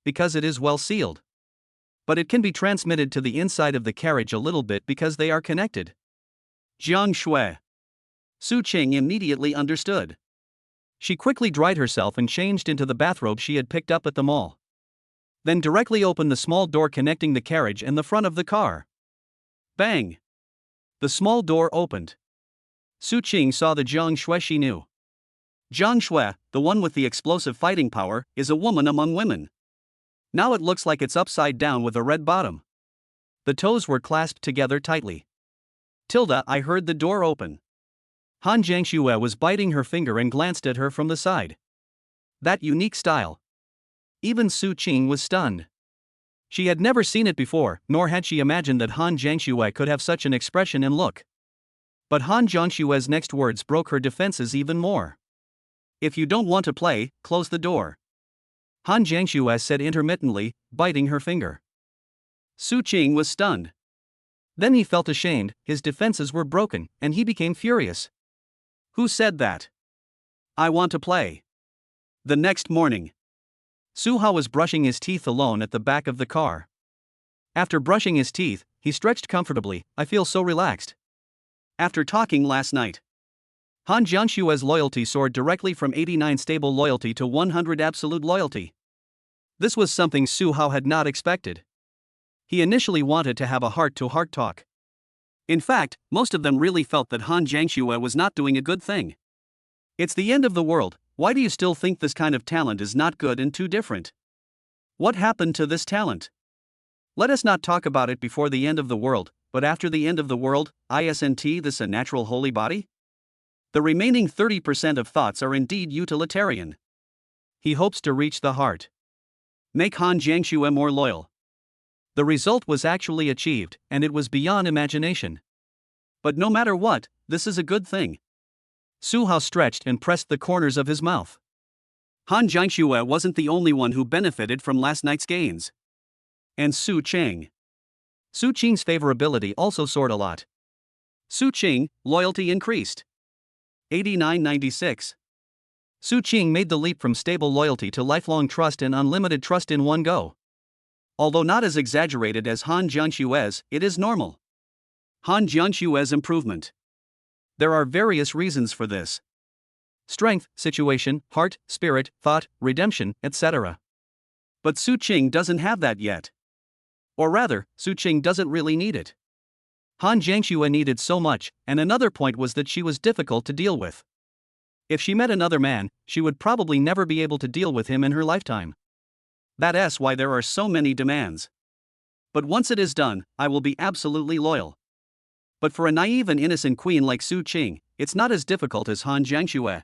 because it is well sealed. But it can be transmitted to the inside of the carriage a little bit because they are connected. Jiang Shui. Su Qing immediately understood. She quickly dried herself and changed into the bathrobe she had picked up at the mall. Then directly opened the small door connecting the carriage and the front of the car. Bang! The small door opened. Su Qing saw the Jiang Shui she knew. Jiang Shui, the one with the explosive fighting power, is a woman among women. Now it looks like it's upside down with a red bottom. The toes were clasped together tightly. I heard the door open. Han Jiangxue was biting her finger and glanced at her from the side. That unique style. Even Su Qing was stunned. She had never seen it before, nor had she imagined that Han Jiangxue could have such an expression and look. But Han Jiangxue's next words broke her defenses even more. If you don't want to play, close the door. Han Jiangxue said intermittently, biting her finger. Su Qing was stunned. Then he felt ashamed, his defenses were broken, and he became furious. Who said that? I want to play. The next morning, Su Hao was brushing his teeth alone at the back of the car. After brushing his teeth, he stretched comfortably. I feel so relaxed. After talking last night, Han Jianshue's loyalty soared directly from 89 stable loyalty to 100 absolute loyalty. This was something Su Hao had not expected. He initially wanted to have a heart-to-heart talk. In fact, most of them really felt that Han Jiangxue was not doing a good thing. It's the end of the world. Why do you still think this kind of talent is not good and too different? What happened to this talent? Let us not talk about it before the end of the world, but after the end of the world, isn't this a natural holy body? The remaining 30% of thoughts are indeed utilitarian. He hopes to reach the heart. Make Han Jiangxue more loyal. The result was actually achieved, and it was beyond imagination. But no matter what, this is a good thing. Su Hao stretched and pressed the corners of his mouth. Han Jiangxue wasn't the only one who benefited from last night's gains. And Su Qing. Su Qing's favorability also soared a lot. Su Qing, loyalty increased. 89-96. Su Qing made the leap from stable loyalty to lifelong trust and unlimited trust in one go. Although not as exaggerated as Han Jianshue's, it is normal. Han Jianshue's improvement. There are various reasons for this. Strength, situation, heart, spirit, thought, redemption, etc. But Su Qing doesn't have that yet. Or rather, Su Qing doesn't really need it. Han Jiangxue needed so much, and another point was that she was difficult to deal with. If she met another man, she would probably never be able to deal with him in her lifetime. That's why there are so many demands. But once it is done, I will be absolutely loyal. But for a naive and innocent queen like Su Qing, it's not as difficult as Han Jiangxue.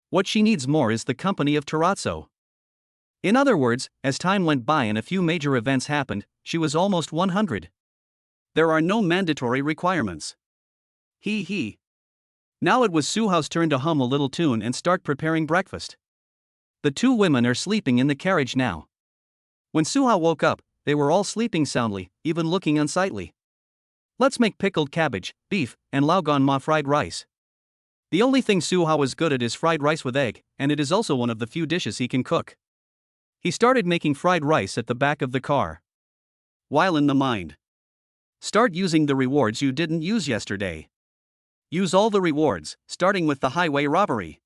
What she needs more is the company of Terrazzo. In other words, as time went by and a few major events happened, she was almost 100. There are no mandatory requirements. He. Now it was Su Hao's turn to hum a little tune and start preparing breakfast. The two women are sleeping in the carriage now. When Su Hao woke up, they were all sleeping soundly, even looking unsightly. Let's make pickled cabbage, beef, and laogan ma fried rice. The only thing Su Hao is good at is fried rice with egg, and it is also one of the few dishes he can cook. He started making fried rice at the back of the car. While in the mind. Start using the rewards you didn't use yesterday. Use all the rewards, starting with the highway robbery.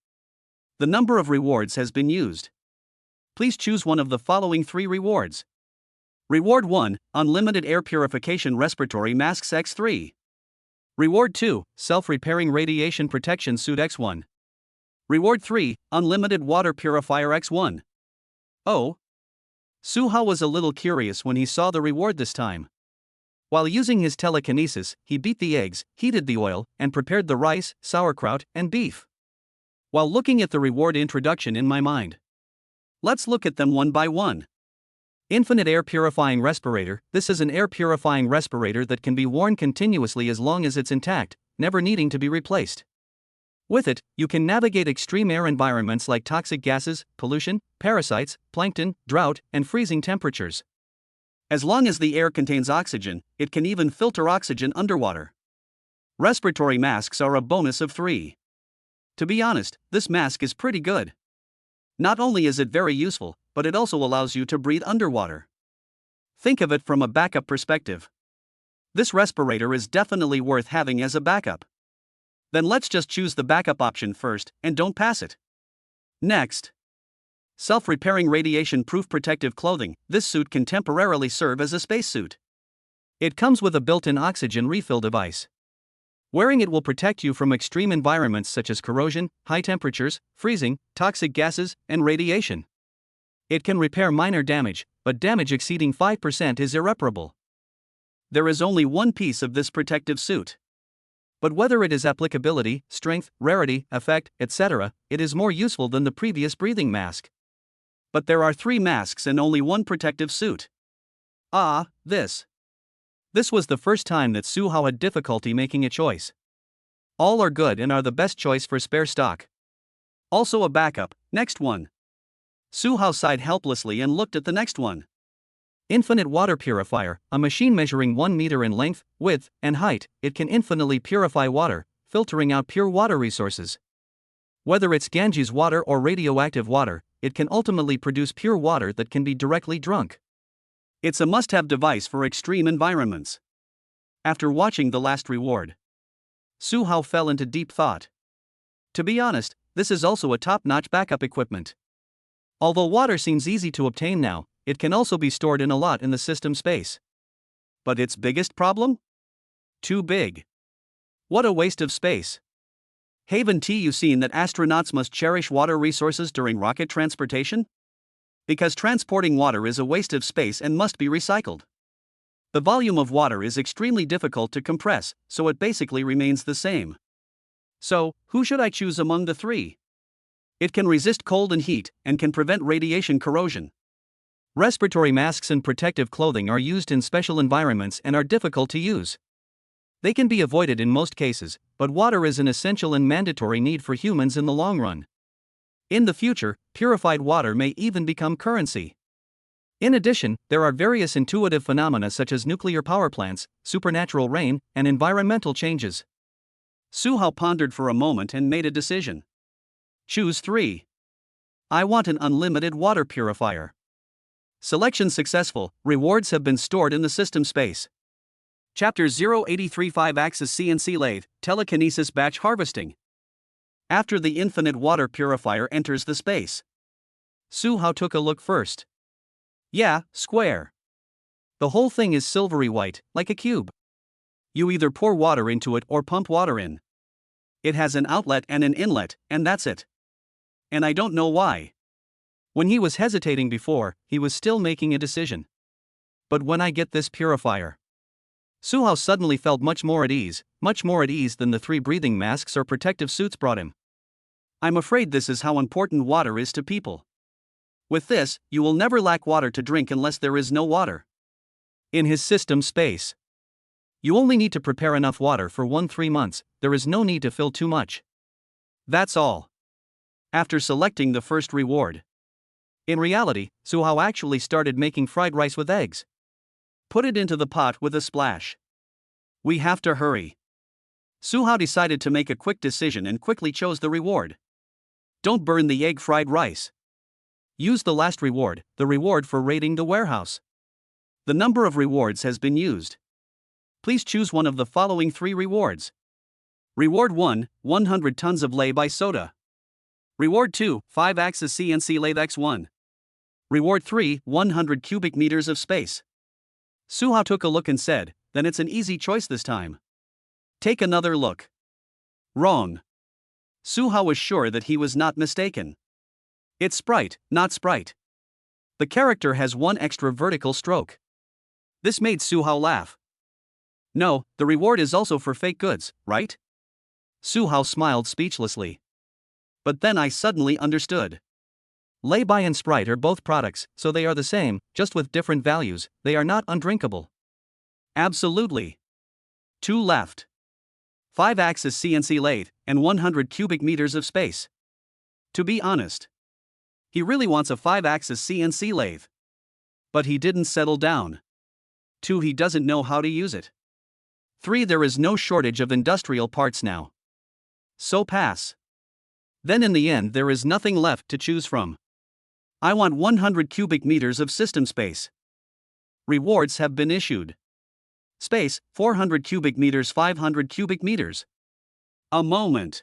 The number of rewards has been used. Please choose one of the following 3 rewards. Reward 1, Unlimited Air Purification Respiratory Masks X3. Reward 2, Self-Repairing Radiation Protection Suit X1. Reward 3, Unlimited Water Purifier X1. Oh. Su Hao was a little curious when he saw the reward this time. While using his telekinesis, he beat the eggs, heated the oil, and prepared the rice, sauerkraut, and beef. While looking at the reward introduction in my mind, let's look at them one by one. Infinite Air Purifying Respirator. This is an air purifying respirator that can be worn continuously as long as it's intact, never needing to be replaced. With it, you can navigate extreme air environments like toxic gases, pollution, parasites, plankton, drought, and freezing temperatures. As long as the air contains oxygen, it can even filter oxygen underwater. Respiratory masks are a bonus of 3. To be honest, this mask is pretty good. Not only is it very useful, but it also allows you to breathe underwater. Think of it from a backup perspective. This respirator is definitely worth having as a backup. Then let's just choose the backup option first and don't pass it. Next, self-repairing radiation-proof protective clothing. This suit can temporarily serve as a spacesuit. It comes with a built-in oxygen refill device. Wearing it will protect you from extreme environments such as corrosion, high temperatures, freezing, toxic gases, and radiation. It can repair minor damage, but damage exceeding 5% is irreparable. There is only one piece of this protective suit. But whether it is applicability, strength, rarity, effect, etc., it is more useful than the previous breathing mask. But there are 3 masks and only one protective suit. This was the first time that Su Hao had difficulty making a choice. All are good and are the best choice for spare stock. Also a backup. Next one. Su Hao sighed helplessly and looked at the next one. Infinite Water Purifier, a machine measuring 1 meter in length, width, and height. It can infinitely purify water, filtering out pure water resources. Whether it's Ganges water or radioactive water, it can ultimately produce pure water that can be directly drunk. It's a must-have device for extreme environments. After watching the last reward, Su Hao fell into deep thought. To be honest, this is also a top-notch backup equipment. Although water seems easy to obtain now, it can also be stored in a lot in the system space. But its biggest problem? Too big. What a waste of space. Haven't you seen that astronauts must cherish water resources during rocket transportation? Because transporting water is a waste of space and must be recycled. The volume of water is extremely difficult to compress, so it basically remains the same. So, who should I choose among the 3? It can resist cold and heat, and can prevent radiation corrosion. Respiratory masks and protective clothing are used in special environments and are difficult to use. They can be avoided in most cases, but water is an essential and mandatory need for humans in the long run. In the future, purified water may even become currency. In addition, there are various intuitive phenomena such as nuclear power plants, supernatural rain, and environmental changes. Su Hao pondered for a moment and made a decision. Choose 3. I want an unlimited water purifier. Selection successful. Rewards have been stored in the system space. Chapter 083 5-axis CNC lathe, telekinesis batch harvesting. After the infinite water purifier enters the space, Su Hao took a look first. Yeah, square. The whole thing is silvery white, like a cube. You either pour water into it or pump water in. It has an outlet and an inlet, and that's it. And I don't know why. When he was hesitating before, he was still making a decision. But when I get this purifier, Su Hao suddenly felt much more at ease than the 3 breathing masks or protective suits brought him. I'm afraid this is how important water is to people. With this, you will never lack water to drink unless there is no water. In his system space, you only need to prepare enough water for 3 months, there is no need to fill too much. That's all. After selecting the first reward. In reality, Su Hao actually started making fried rice with eggs. Put it into the pot with a splash. We have to hurry. Su Hao decided to make a quick decision and quickly chose the reward. Don't burn the egg fried rice. Use the last reward, the reward for raiding the warehouse. The number of rewards has been used. Please choose one of the following 3 rewards. Reward 1, 100 tons of lay-by soda. Reward 2, 5-axis CNC lathe X1. Reward 3, 100 cubic meters of space. Su Hao took a look and said, then it's an easy choice this time. Take another look. Wrong. Su Hao was sure that he was not mistaken. It's Sprite, not Sprite. The character has 1 extra vertical stroke. This made Su Hao laugh. No, the reward is also for fake goods, right? Su Hao smiled speechlessly. But then I suddenly understood. Lay-by and Sprite are both products, so they are the same, just with different values. They are not undrinkable. Absolutely. 2 left. 5-axis CNC lathe, and 100 cubic meters of space. To be honest, he really wants a 5-axis CNC lathe. But he didn't settle down. 2, he doesn't know how to use it. 3, there is no shortage of industrial parts now. So pass. Then in the end there is nothing left to choose from. I want 100 cubic meters of system space. Rewards have been issued. Space, 400 cubic meters, 500 cubic meters. A moment.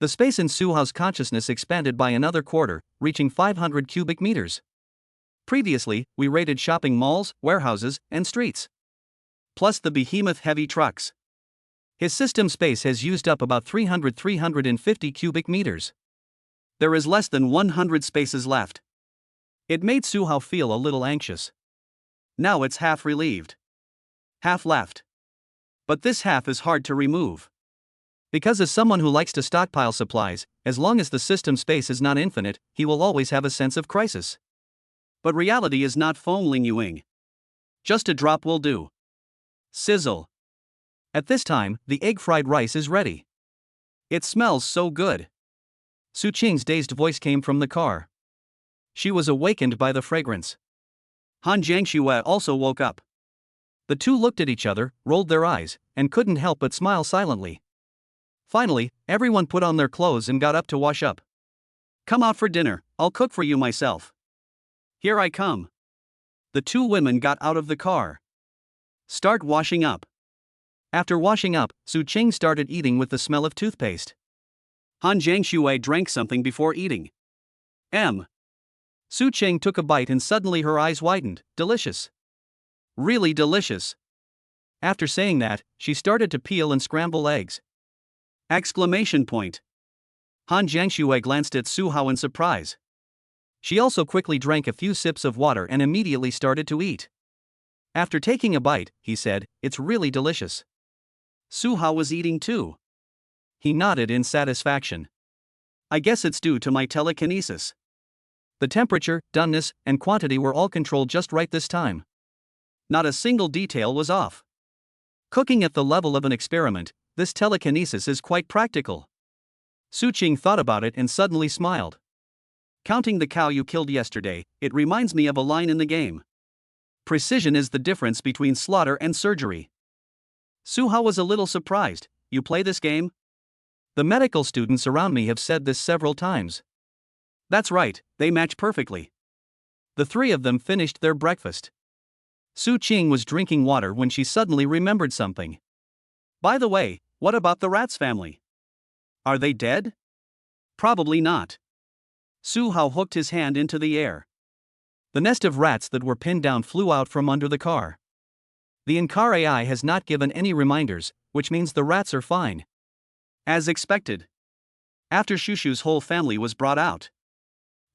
The space in Su Hao's consciousness expanded by another quarter, reaching 500 cubic meters. Previously, we raided shopping malls, warehouses, and streets. Plus the behemoth heavy trucks. His system space has used up about 350 cubic meters. There is less than 100 spaces left. It made Su Hao feel a little anxious. Now it's half relieved. Half left. But this half is hard to remove. Because as someone who likes to stockpile supplies, as long as the system space is not infinite, he will always have a sense of crisis. But reality is not foam linguing. Just a drop will do. Sizzle. At this time, the egg fried rice is ready. It smells so good. Su Qing's dazed voice came from the car. She was awakened by the fragrance. Han Jiangxue also woke up. The two looked at each other, rolled their eyes, and couldn't help but smile silently. Finally, everyone put on their clothes and got up to wash up. Come out for dinner, I'll cook for you myself. Here I come. The two women got out of the car. Start washing up. After washing up, Su Qing started eating with the smell of toothpaste. Han Jiangxue drank something before eating. Su Qing took a bite and suddenly her eyes widened. Delicious. Really delicious. After saying that, she started to peel and scramble eggs. Exclamation point. Han Jiangxue glanced at Su Hao in surprise. She also quickly drank a few sips of water and immediately started to eat. After taking a bite, he said, "It's really delicious." Su Hao was eating too. He nodded in satisfaction. I guess it's due to my telekinesis. The temperature, doneness, and quantity were all controlled just right this time. Not a single detail was off. Cooking at the level of an experiment, this telekinesis is quite practical. Su Qing thought about it and suddenly smiled. Counting the cow you killed yesterday, it reminds me of a line in the game. Precision is the difference between slaughter and surgery. Su Hao was a little surprised. You play this game? The medical students around me have said this several times. That's right, they match perfectly. The three of them finished their breakfast. Su Qing was drinking water when she suddenly remembered something. By the way, what about the rats family? Are they dead? Probably not. Su Hao hooked his hand into the air. The nest of rats that were pinned down flew out from under the car. The in-car AI has not given any reminders, which means the rats are fine. As expected. After Shushu's whole family was brought out.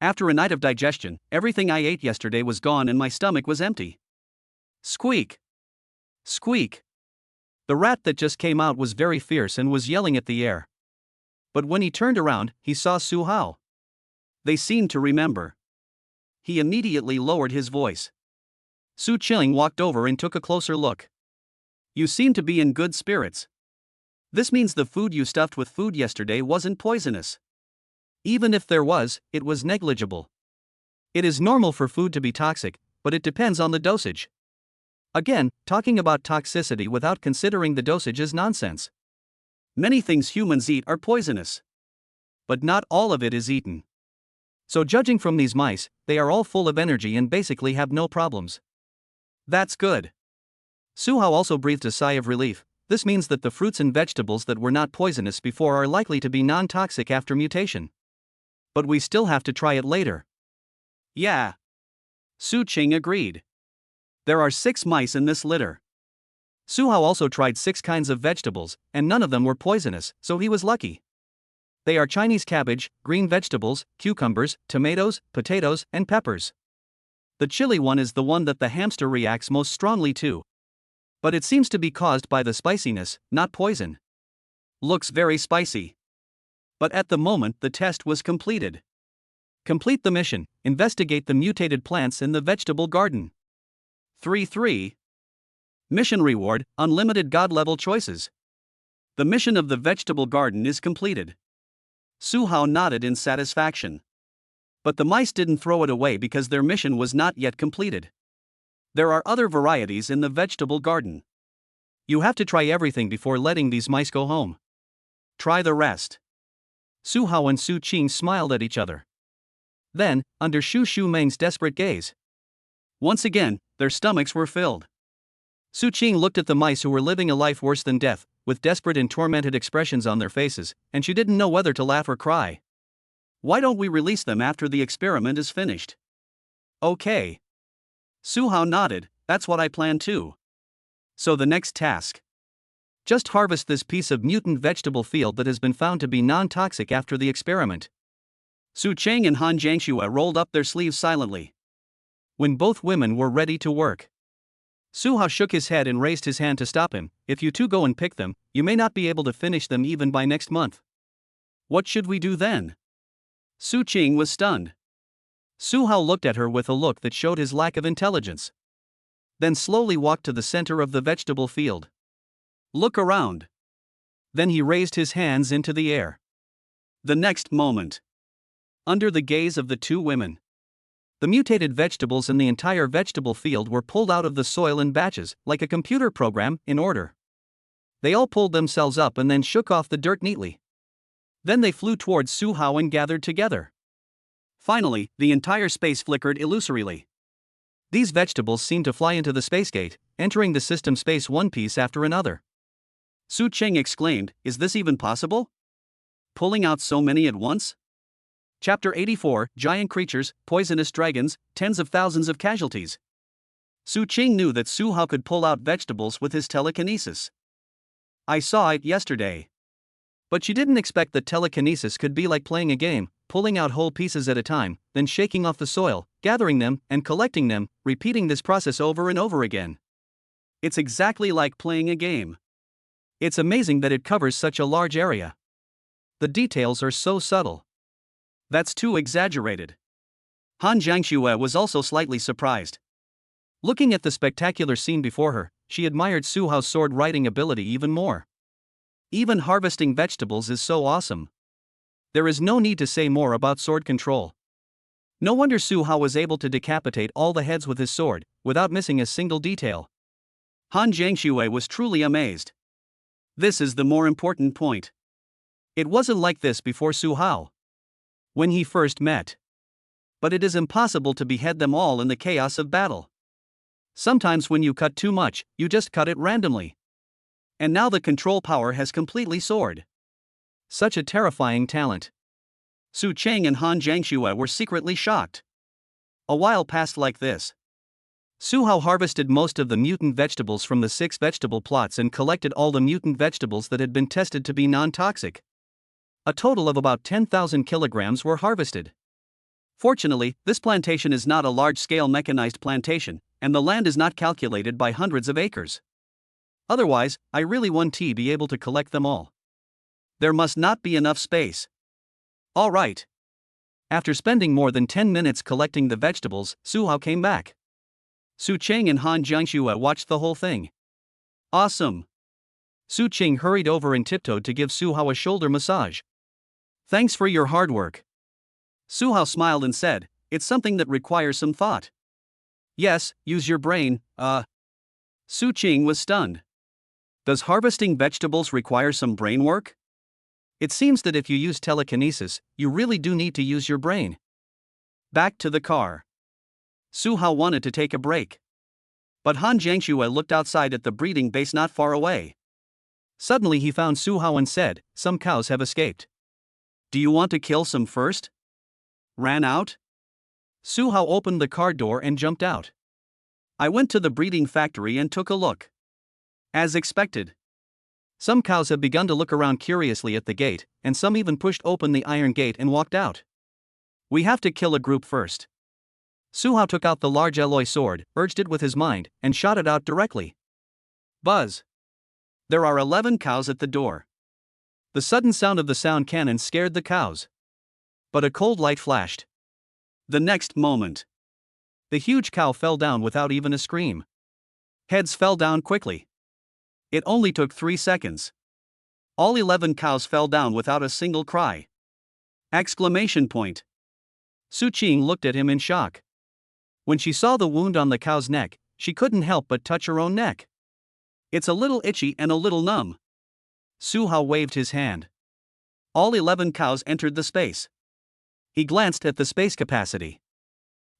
After a night of digestion, everything I ate yesterday was gone and my stomach was empty. Squeak. Squeak. The rat that just came out was very fierce and was yelling at the air. But when he turned around, he saw Su Hao. They seemed to remember. He immediately lowered his voice. Su Qing walked over and took a closer look. You seem to be in good spirits. This means the food you stuffed with food yesterday wasn't poisonous. Even if there was, it was negligible. It is normal for food to be toxic, but it depends on the dosage. Again, talking about toxicity without considering the dosage is nonsense. Many things humans eat are poisonous. But not all of it is eaten. So judging from these mice, they are all full of energy and basically have no problems. That's good. Su Hao also breathed a sigh of relief. This means that the fruits and vegetables that were not poisonous before are likely to be non-toxic after mutation. But we still have to try it later. Yeah. Su Qing agreed. There are 6 mice in this litter. Su Hao also tried 6 kinds of vegetables, and none of them were poisonous, so he was lucky. They are Chinese cabbage, green vegetables, cucumbers, tomatoes, potatoes, and peppers. The chili one is the one that the hamster reacts most strongly to. But it seems to be caused by the spiciness, not poison. Looks very spicy. But at the moment the test was completed. Complete the mission, investigate the mutated plants in the vegetable garden. 3.3. Mission reward, unlimited god-level choices. The mission of the vegetable garden is completed. Su Hao nodded in satisfaction. But the mice didn't throw it away because their mission was not yet completed. There are other varieties in the vegetable garden. You have to try everything before letting these mice go home. Try the rest. Su Hao and Su Qing smiled at each other. Then, under Xu Shumeng's desperate gaze, once again, their stomachs were filled. Su Qing looked at the mice who were living a life worse than death, with desperate and tormented expressions on their faces, and she didn't know whether to laugh or cry. Why don't we release them after the experiment is finished? Okay. Su Hao nodded, that's what I plan too. So the next task. Just harvest this piece of mutant vegetable field that has been found to be non-toxic after the experiment. Su Cheng and Han Jiangxue rolled up their sleeves silently. When both women were ready to work, Su Hao shook his head and raised his hand to stop him. If you two go and pick them, you may not be able to finish them even by next month. What should we do then? Su Qing was stunned. Su Hao looked at her with a look that showed his lack of intelligence. Then slowly walked to the center of the vegetable field. Look around. Then he raised his hands into the air. The next moment, under the gaze of the two women, the mutated vegetables in the entire vegetable field were pulled out of the soil in batches, like a computer program, in order. They all pulled themselves up and then shook off the dirt neatly. Then they flew towards Su Hao and gathered together. Finally, the entire space flickered illusorily. These vegetables seemed to fly into the space gate, entering the system space one piece after another. Su Cheng exclaimed, "Is this even possible? Pulling out so many at once?" Chapter 84, Giant Creatures, Poisonous Dragons, Tens of Thousands of Casualties. Su Qing knew that Su Hao could pull out vegetables with his telekinesis. I saw it yesterday. But she didn't expect that telekinesis could be like playing a game, pulling out whole pieces at a time, then shaking off the soil, gathering them, and collecting them, repeating this process over and over again. It's exactly like playing a game. It's amazing that it covers such a large area. The details are so subtle. That's too exaggerated. Han Jiangxue was also slightly surprised. Looking at the spectacular scene before her, she admired Su Hao's sword writing ability even more. Even harvesting vegetables is so awesome. There is no need to say more about sword control. No wonder Su Hao was able to decapitate all the heads with his sword, without missing a single detail. Han Jiangxue was truly amazed. This is the more important point. It wasn't like this before Su Hao, when he first met. But it is impossible to behead them all in the chaos of battle. Sometimes when you cut too much, you just cut it randomly. And now the control power has completely soared. Such a terrifying talent. Su Cheng and Han Jiangxue were secretly shocked. A while passed like this. Su Hao harvested most of the mutant vegetables from the 6 vegetable plots and collected all the mutant vegetables that had been tested to be non-toxic. A total of about 10,000 kilograms were harvested. Fortunately, this plantation is not a large-scale mechanized plantation, and the land is not calculated by hundreds of acres. Otherwise, I really wouldn't be able to collect them all. There must not be enough space. All right. After spending more than 10 minutes collecting the vegetables, Su Hao came back. Su Cheng and Han Jiangxue watched the whole thing. Awesome. Su Qing hurried over and tiptoed to give Su Hao a shoulder massage. Thanks for your hard work. Su Hao smiled and said, "It's something that requires some thought." Yes, use your brain. Su Qing was stunned. Does harvesting vegetables require some brain work? It seems that if you use telekinesis, you really do need to use your brain. Back to the car. Su Hao wanted to take a break. But Han Jiangxue looked outside at the breeding base not far away. Suddenly he found Su Hao and said, "Some cows have escaped. Do you want to kill some first?" Ran out? Su Hao opened the car door and jumped out. I went to the breeding factory and took a look. As expected. Some cows have begun to look around curiously at the gate, and some even pushed open the iron gate and walked out. We have to kill a group first. Su Hao took out the large alloy sword, urged it with his mind, and shot it out directly. Buzz. There are 11 cows at the door. The sudden sound of the sound cannon scared the cows. But a cold light flashed. The next moment, the huge cow fell down without even a scream. Heads fell down quickly. It only took 3 seconds. All 11 cows fell down without a single cry. Exclamation point. Su Qing looked at him in shock. When she saw the wound on the cow's neck, she couldn't help but touch her own neck. It's a little itchy and a little numb. Su Hao waved his hand. All 11 cows entered the space. He glanced at the space capacity.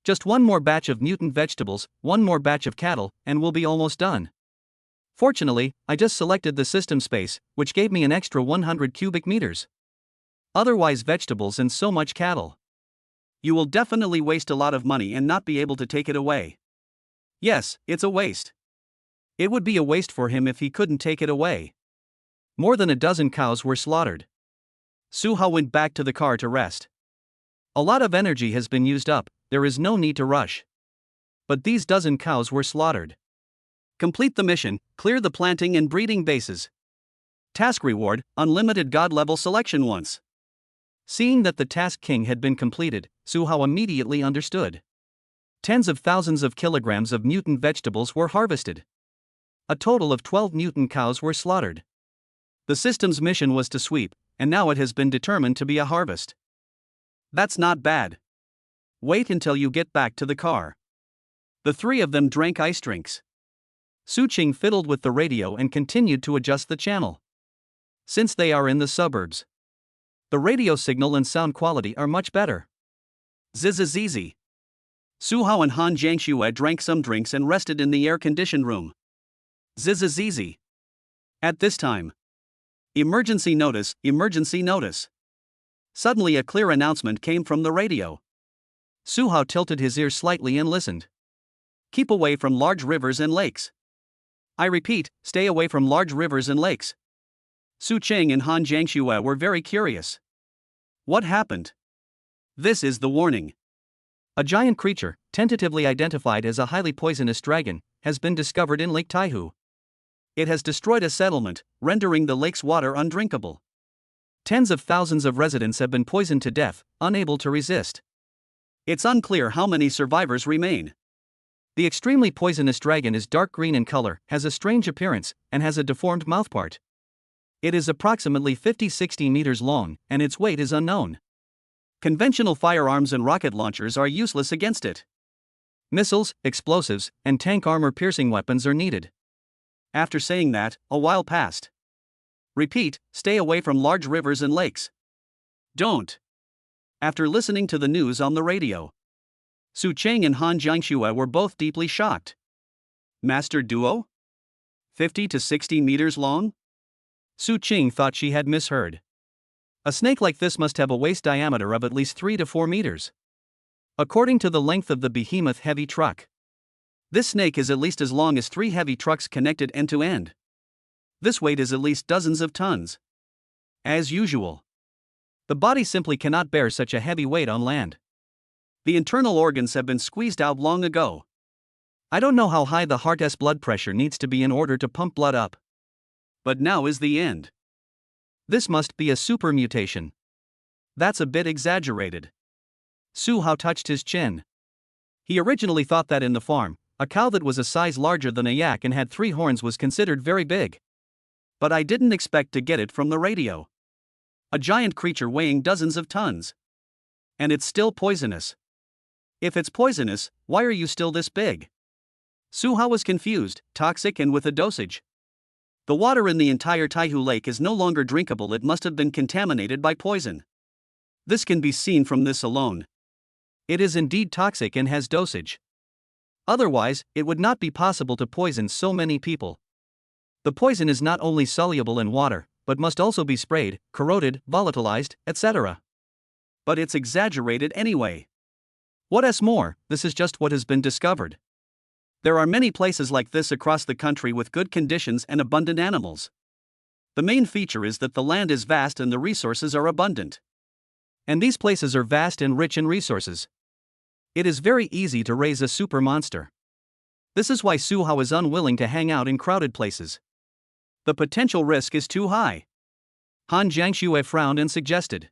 Just one more batch of mutant vegetables, one more batch of cattle, and we'll be almost done. Fortunately, I just selected the system space, which gave me an extra 100 cubic meters. Otherwise, vegetables and so much cattle. You will definitely waste a lot of money and not be able to take it away. Yes, it's a waste. It would be a waste for him if he couldn't take it away. More than a dozen cows were slaughtered. Su Hao went back to the car to rest. A lot of energy has been used up, there is no need to rush. But these dozen cows were slaughtered. Complete the mission, clear the planting and breeding bases. Task reward, unlimited god level selection once. Seeing that the task king had been completed, Su Hao immediately understood. Tens of thousands of kilograms of mutant vegetables were harvested. A total of 12 mutant cows were slaughtered. The system's mission was to sweep, and now it has been determined to be a harvest. That's not bad. Wait until you get back to the car. The three of them drank ice drinks. Su Qing fiddled with the radio and continued to adjust the channel. Since they are in the suburbs, the radio signal and sound quality are much better. Zizi. Su Hao and Han Jiangxue drank some drinks and rested in the air-conditioned room. Zizi. At this time, emergency notice, emergency notice. Suddenly a clear announcement came from the radio. Su Hao tilted his ears slightly and listened. Keep away from large rivers and lakes. I repeat, stay away from large rivers and lakes. Su Qing and Han Jiangxue were very curious. What happened? This is the warning. A giant creature, tentatively identified as a highly poisonous dragon, has been discovered in Lake Taihu. It has destroyed a settlement, rendering the lake's water undrinkable. Tens of thousands of residents have been poisoned to death, unable to resist. It's unclear how many survivors remain. The extremely poisonous dragon is dark green in color, has a strange appearance, and has a deformed mouthpart. It is approximately 50-60 meters long, and its weight is unknown. Conventional firearms and rocket launchers are useless against it. Missiles, explosives, and tank armor-piercing weapons are needed. After saying that, a while passed. Repeat, stay away from large rivers and lakes. Don't. After listening to the news on the radio, Su Qing and Han Jiangxue were both deeply shocked. Master Duo? 50 to 60 meters long? Su Qing thought she had misheard. A snake like this must have a waist diameter of at least 3 to 4 meters. According to the length of the behemoth heavy truck, this snake is at least as long as 3 heavy trucks connected end to end. This weight is at least dozens of tons. As usual, the body simply cannot bear such a heavy weight on land. The internal organs have been squeezed out long ago. I don't know how high the heart's blood pressure needs to be in order to pump blood up. But now is the end. This must be a super mutation. That's a bit exaggerated. Su Hao touched his chin. He originally thought that in the farm, a cow that was a size larger than a yak and had 3 horns was considered very big. But I didn't expect to get it from the radio. A giant creature weighing dozens of tons. And it's still poisonous. If it's poisonous, why are you still this big? Su Hao was confused, toxic and with a dosage. The water in the entire Taihu Lake is no longer drinkable, it must have been contaminated by poison. This can be seen from this alone. It is indeed toxic and has dosage. Otherwise, it would not be possible to poison so many people. The poison is not only soluble in water, but must also be sprayed, corroded, volatilized, etc. But it's exaggerated anyway. What's more, this is just what has been discovered. There are many places like this across the country with good conditions and abundant animals. The main feature is that the land is vast and the resources are abundant. And these places are vast and rich in resources. It is very easy to raise a super monster. This is why Su Hao is unwilling to hang out in crowded places. The potential risk is too high. Han Jiangxue frowned and suggested.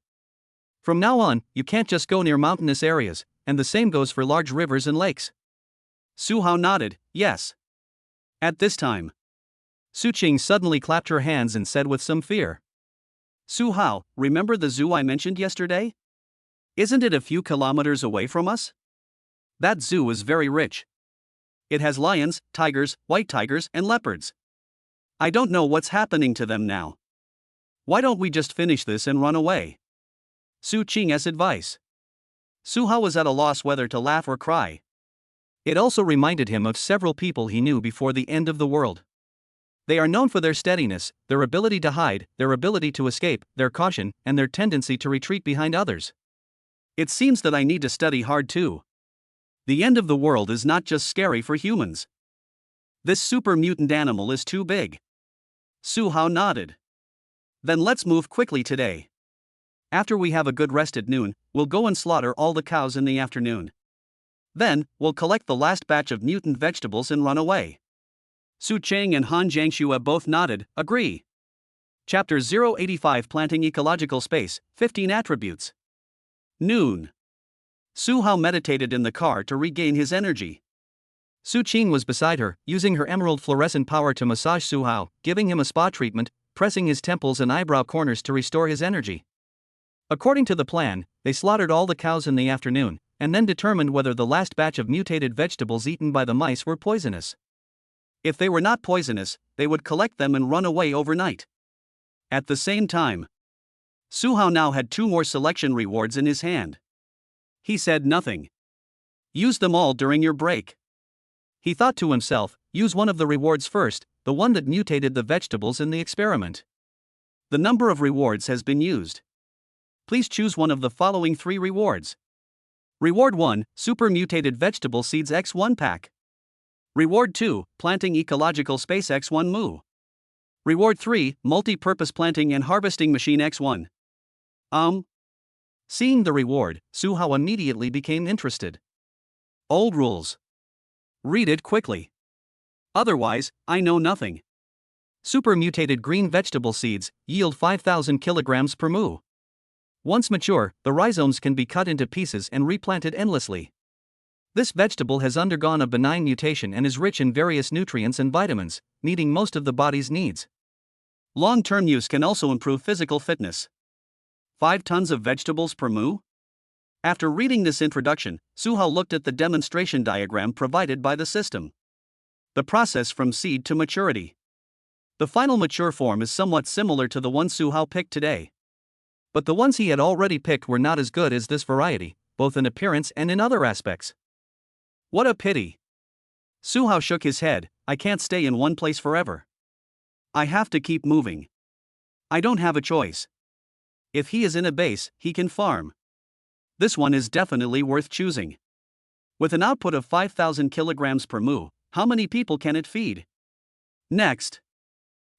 From now on, you can't just go near mountainous areas, and the same goes for large rivers and lakes. Su Hao nodded, yes. At this time, Su Qing suddenly clapped her hands and said with some fear. Su Hao, remember the zoo I mentioned yesterday? Isn't it a few kilometers away from us? That zoo is very rich. It has lions, tigers, white tigers, and leopards. I don't know what's happening to them now. Why don't we just finish this and run away? Su Qing's advice. Su Hao was at a loss whether to laugh or cry. It also reminded him of several people he knew before the end of the world. They are known for their steadiness, their ability to hide, their ability to escape, their caution, and their tendency to retreat behind others. It seems that I need to study hard too. The end of the world is not just scary for humans. This super mutant animal is too big. Su Hao nodded. Then let's move quickly today. After we have a good rest at noon, we'll go and slaughter all the cows in the afternoon. Then, we'll collect the last batch of mutant vegetables and run away. Su Cheng and Han Jiangxue both nodded, agree. Chapter 085 Planting Ecological Space, 15 Attributes. Noon. Su Hao meditated in the car to regain his energy. Su Qing was beside her, using her emerald fluorescent power to massage Su Hao, giving him a spa treatment, pressing his temples and eyebrow corners to restore his energy. According to the plan, they slaughtered all the cows in the afternoon, and then determined whether the last batch of mutated vegetables eaten by the mice were poisonous. If they were not poisonous, they would collect them and run away overnight. At the same time, Su Hao now had 2 more selection rewards in his hand. He said nothing. Use them all during your break. He thought to himself, use one of the rewards first, the one that mutated the vegetables in the experiment. The number of rewards has been used. Please choose one of the following 3 rewards. Reward 1, Super Mutated Vegetable Seeds X1 Pack. Reward 2, Planting Ecological Space X1 Moo. Reward 3, Multi-Purpose Planting and Harvesting Machine X1. Seeing the reward, Su Hao immediately became interested. Old rules. Read it quickly. Otherwise, I know nothing. Super mutated green vegetable seeds yield 5,000 kilograms per moo. Once mature, the rhizomes can be cut into pieces and replanted endlessly. This vegetable has undergone a benign mutation and is rich in various nutrients and vitamins, meeting most of the body's needs. Long-term use can also improve physical fitness. 5 tons of vegetables per moo? After reading this introduction, Su Hao looked at the demonstration diagram provided by the system. The process from seed to maturity. The final mature form is somewhat similar to the one Su Hao picked today. But the ones he had already picked were not as good as this variety, both in appearance and in other aspects. What a pity. Su Hao shook his head, I can't stay in one place forever. I have to keep moving. I don't have a choice. If he is in a base, he can farm. This one is definitely worth choosing. With an output of 5,000 kilograms per moo, how many people can it feed? Next.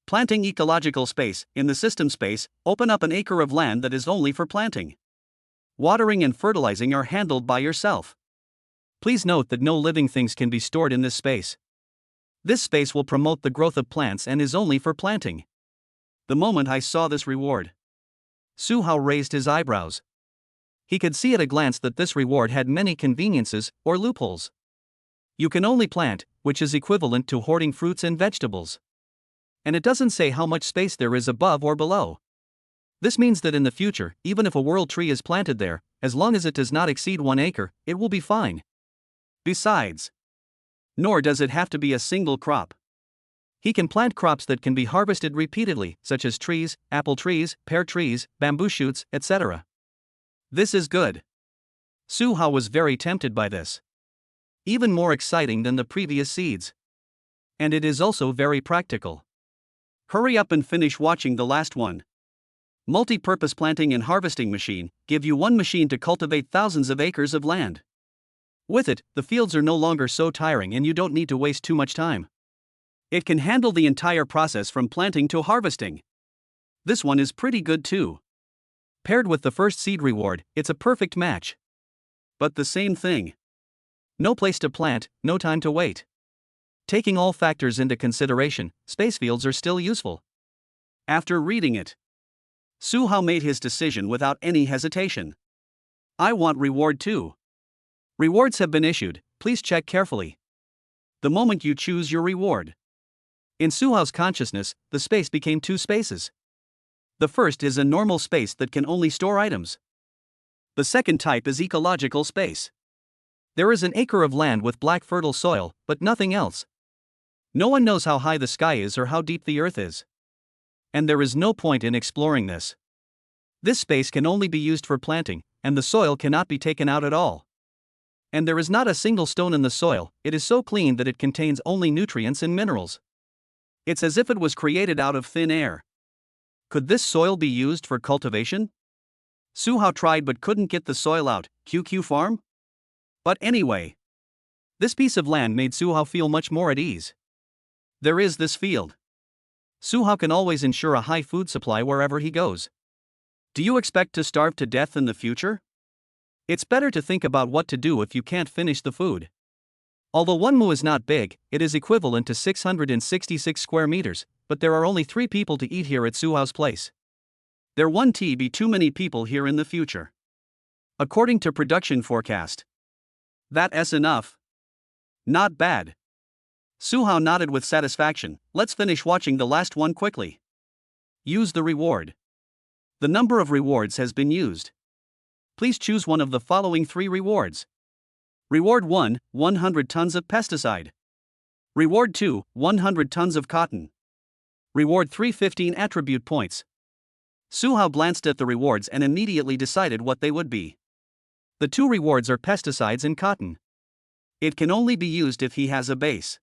Planting ecological space. In the system space, open up an acre of land that is only for planting. Watering and fertilizing are handled by yourself. Please note that no living things can be stored in this space. This space will promote the growth of plants and is only for planting. The moment I saw this reward, Su Hao raised his eyebrows. He could see at a glance that this reward had many conveniences, or loopholes. You can only plant, which is equivalent to hoarding fruits and vegetables. And it doesn't say how much space there is above or below. This means that in the future, even if a world tree is planted there, as long as it does not exceed 1 acre, it will be fine. Besides, nor does it have to be a single crop. He can plant crops that can be harvested repeatedly, such as trees, apple trees, pear trees, bamboo shoots, etc. This is good. Su Hao was very tempted by this. Even more exciting than the previous seeds. And it is also very practical. Hurry up and finish watching the last one. Multi-purpose planting and harvesting machine, give you one machine to cultivate thousands of acres of land. With it, the fields are no longer so tiring and you don't need to waste too much time. It can handle the entire process from planting to harvesting. This one is pretty good too. Paired with the first seed reward, it's a perfect match. But the same thing. No place to plant, no time to wait. Taking all factors into consideration, space fields are still useful. After reading it, Su Hao made his decision without any hesitation. I want reward 2. Rewards have been issued, please check carefully. The moment you choose your reward. In Su Hao's consciousness, the space became two spaces. The first is a normal space that can only store items. The second type is ecological space. There is an acre of land with black fertile soil, but nothing else. No one knows how high the sky is or how deep the earth is. And there is no point in exploring this. This space can only be used for planting, and the soil cannot be taken out at all. And there is not a single stone in the soil, it is so clean that it contains only nutrients and minerals. It's as if it was created out of thin air. Could this soil be used for cultivation? Su Hao tried but couldn't get the soil out. QQ farm? But anyway, this piece of land made Su Hao feel much more at ease. There is this field. Su Hao can always ensure a high food supply wherever he goes. Do you expect to starve to death in the future? It's better to think about what to do if you can't finish the food. Although 1 mu is not big, it is equivalent to 666 square meters, but there are only 3 people to eat here at Su Hao's place. There won't be too many people here in the future. According to production forecast. That's enough. Not bad. Su Hao nodded with satisfaction. Let's finish watching the last one quickly. Use the reward. The number of rewards has been used. Please choose one of the following 3 rewards. Reward 1, 100 tons of pesticide. Reward 2, 100 tons of cotton. Reward 3, 15 attribute points. Su Hao glanced at the rewards and immediately decided what they would be. The 2 rewards are pesticides and cotton. It can only be used if he has a base.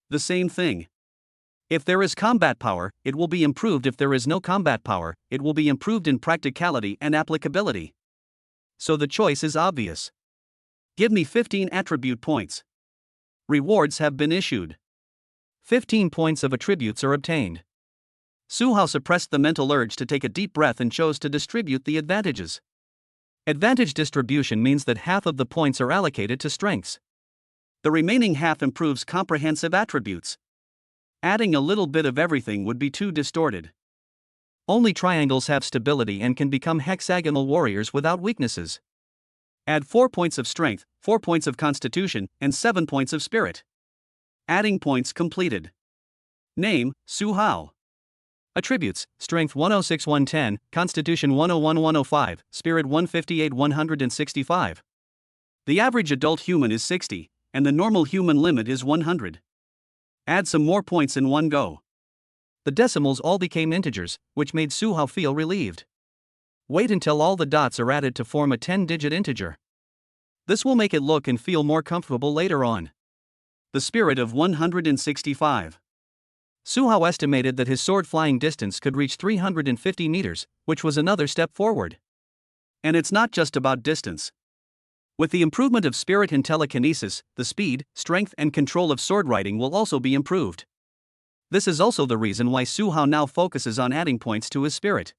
The same thing. If there is combat power, it will be improved. If there is no combat power, it will be improved in practicality and applicability. So the choice is obvious. Give me 15 attribute points. Rewards have been issued. 15 points of attributes are obtained. Su Hao suppressed the mental urge to take a deep breath and chose to distribute the advantages. Advantage distribution means that half of the points are allocated to strengths. The remaining half improves comprehensive attributes. Adding a little bit of everything would be too distorted. Only triangles have stability and can become hexagonal warriors without weaknesses. Add 4 points of strength, 4 points of constitution, and 7 points of spirit. Adding points completed. Name, Su Hao. Attributes: Strength 106 110, Constitution 101 105, Spirit 158 165. The average adult human is 60, and the normal human limit is 100. Add some more points in one go. The decimals all became integers, which made Su Hao feel relieved. Wait until all the dots are added to form a 10-digit integer. This will make it look and feel more comfortable later on. The spirit of 165. Su Hao estimated that his sword flying distance could reach 350 meters, which was another step forward. And it's not just about distance. With the improvement of spirit and telekinesis, the speed, strength, and control of sword riding will also be improved. This is also the reason why Su Hao now focuses on adding points to his spirit.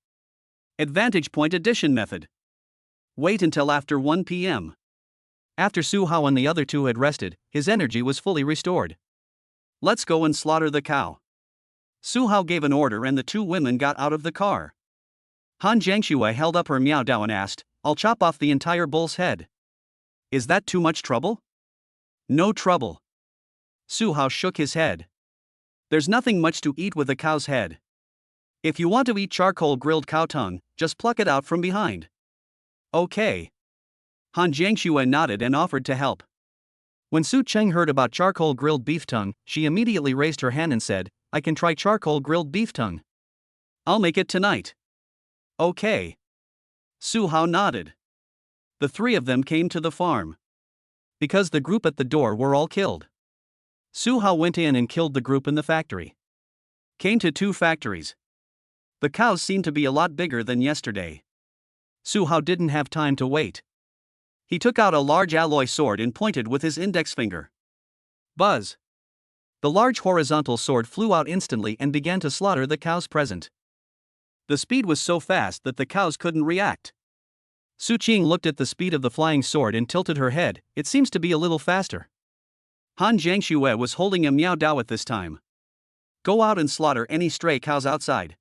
Advantage point addition method. Wait until after 1 p.m. After Su Hao and the other 2 had rested, his energy was fully restored. Let's go and slaughter the cow. Su Hao gave an order and the 2 women got out of the car. Han Jiangxue held up her Miao Dao and asked, "I'll chop off the entire bull's head." Is that too much trouble? No trouble. Su Hao shook his head. There's nothing much to eat with a cow's head. If you want to eat charcoal grilled cow tongue, just pluck it out from behind. Okay. Han Jiangxue nodded and offered to help. When Su Cheng heard about charcoal grilled beef tongue, she immediately raised her hand and said, "I can try charcoal grilled beef tongue. I'll make it tonight." Okay. Su Hao nodded. The 3 of them came to the farm. Because the group at the door were all killed, Su Hao went in and killed the group in the factory. Came to 2 factories. The cows seemed to be a lot bigger than yesterday. Su Hao didn't have time to wait. He took out a large alloy sword and pointed with his index finger. Buzz! The large horizontal sword flew out instantly and began to slaughter the cows present. The speed was so fast that the cows couldn't react. Su Qing looked at the speed of the flying sword and tilted her head. It seems to be a little faster. Han Jiangxue was holding a Miao Dao at this time. Go out and slaughter any stray cows outside.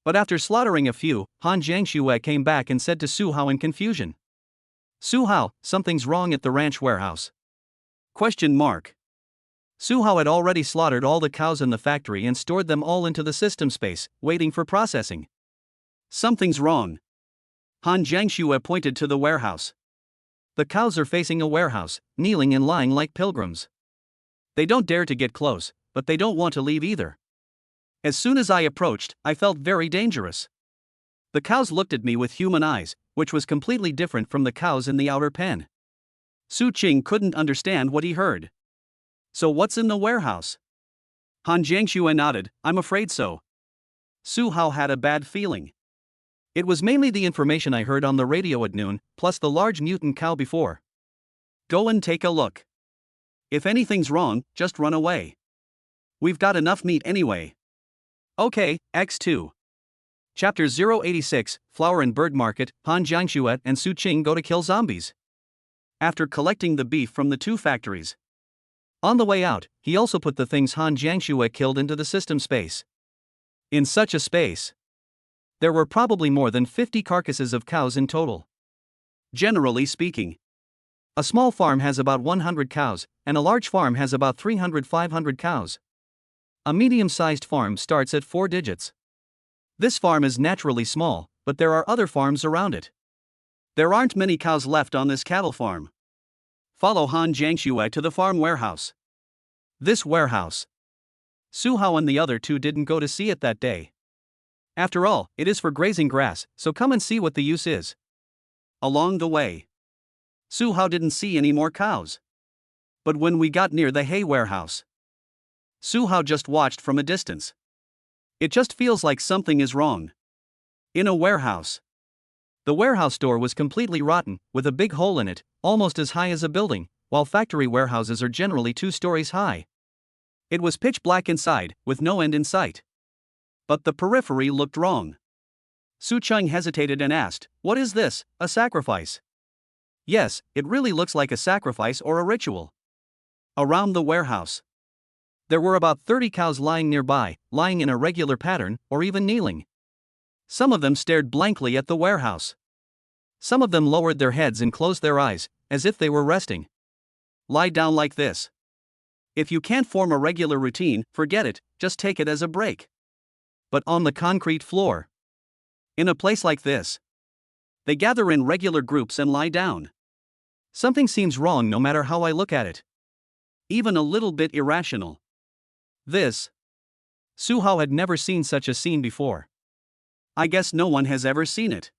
But after slaughtering a few, Han Jiangxue came back and said to Su Hao in confusion. Su Hao, something's wrong at the ranch warehouse. Question mark. Su Hao had already slaughtered all the cows in the factory and stored them all into the system space, waiting for processing. Something's wrong. Han Jiangxue pointed to the warehouse. The cows are facing a warehouse, kneeling and lying like pilgrims. They don't dare to get close, but they don't want to leave either. As soon as I approached, I felt very dangerous. The cows looked at me with human eyes, which was completely different from the cows in the outer pen. Su Qing couldn't understand what he heard. So what's in the warehouse? Han Jiangxue nodded, I'm afraid so. Su Hao had a bad feeling. It was mainly the information I heard on the radio at noon, plus the large mutant cow before. Go and take a look. If anything's wrong, just run away. We've got enough meat anyway. Okay, X2. Chapter 086, Flower and Bird Market, Han Jiangxue and Su Qing go to kill zombies. After collecting the beef from the two factories. On the way out, he also put the things Han Jiangxue killed into the system space. In such a space, there were probably more than 50 carcasses of cows in total. Generally speaking, a small farm has about 100 cows, and a large farm has about 300-500 cows. A medium-sized farm starts at 4 digits. This farm is naturally small, but there are other farms around it. There aren't many cows left on this cattle farm. Follow Han Jiangxue to the farm warehouse. This warehouse. Su Hao and the other two didn't go to see it that day. After all, it is for grazing grass, so come and see what the use is. Along the way, Su Hao didn't see any more cows. But when we got near the hay warehouse, Su Hao just watched from a distance. It just feels like something is wrong. In a warehouse. The warehouse door was completely rotten, with a big hole in it, almost as high as a building, while factory warehouses are generally 2 stories high. It was pitch black inside, with no end in sight. But the periphery looked wrong. Su Qing hesitated and asked, what is this, a sacrifice? Yes, it really looks like a sacrifice or a ritual. Around the warehouse, there were about 30 cows lying nearby, lying in a regular pattern, or even kneeling. Some of them stared blankly at the warehouse. Some of them lowered their heads and closed their eyes, as if they were resting. Lie down like this. If you can't form a regular routine, forget it, just take it as a break. But on the concrete floor, in a place like this, they gather in regular groups and lie down. Something seems wrong no matter how I look at it. Even a little bit irrational. This. Su Hao had never seen such a scene before. I guess no one has ever seen it.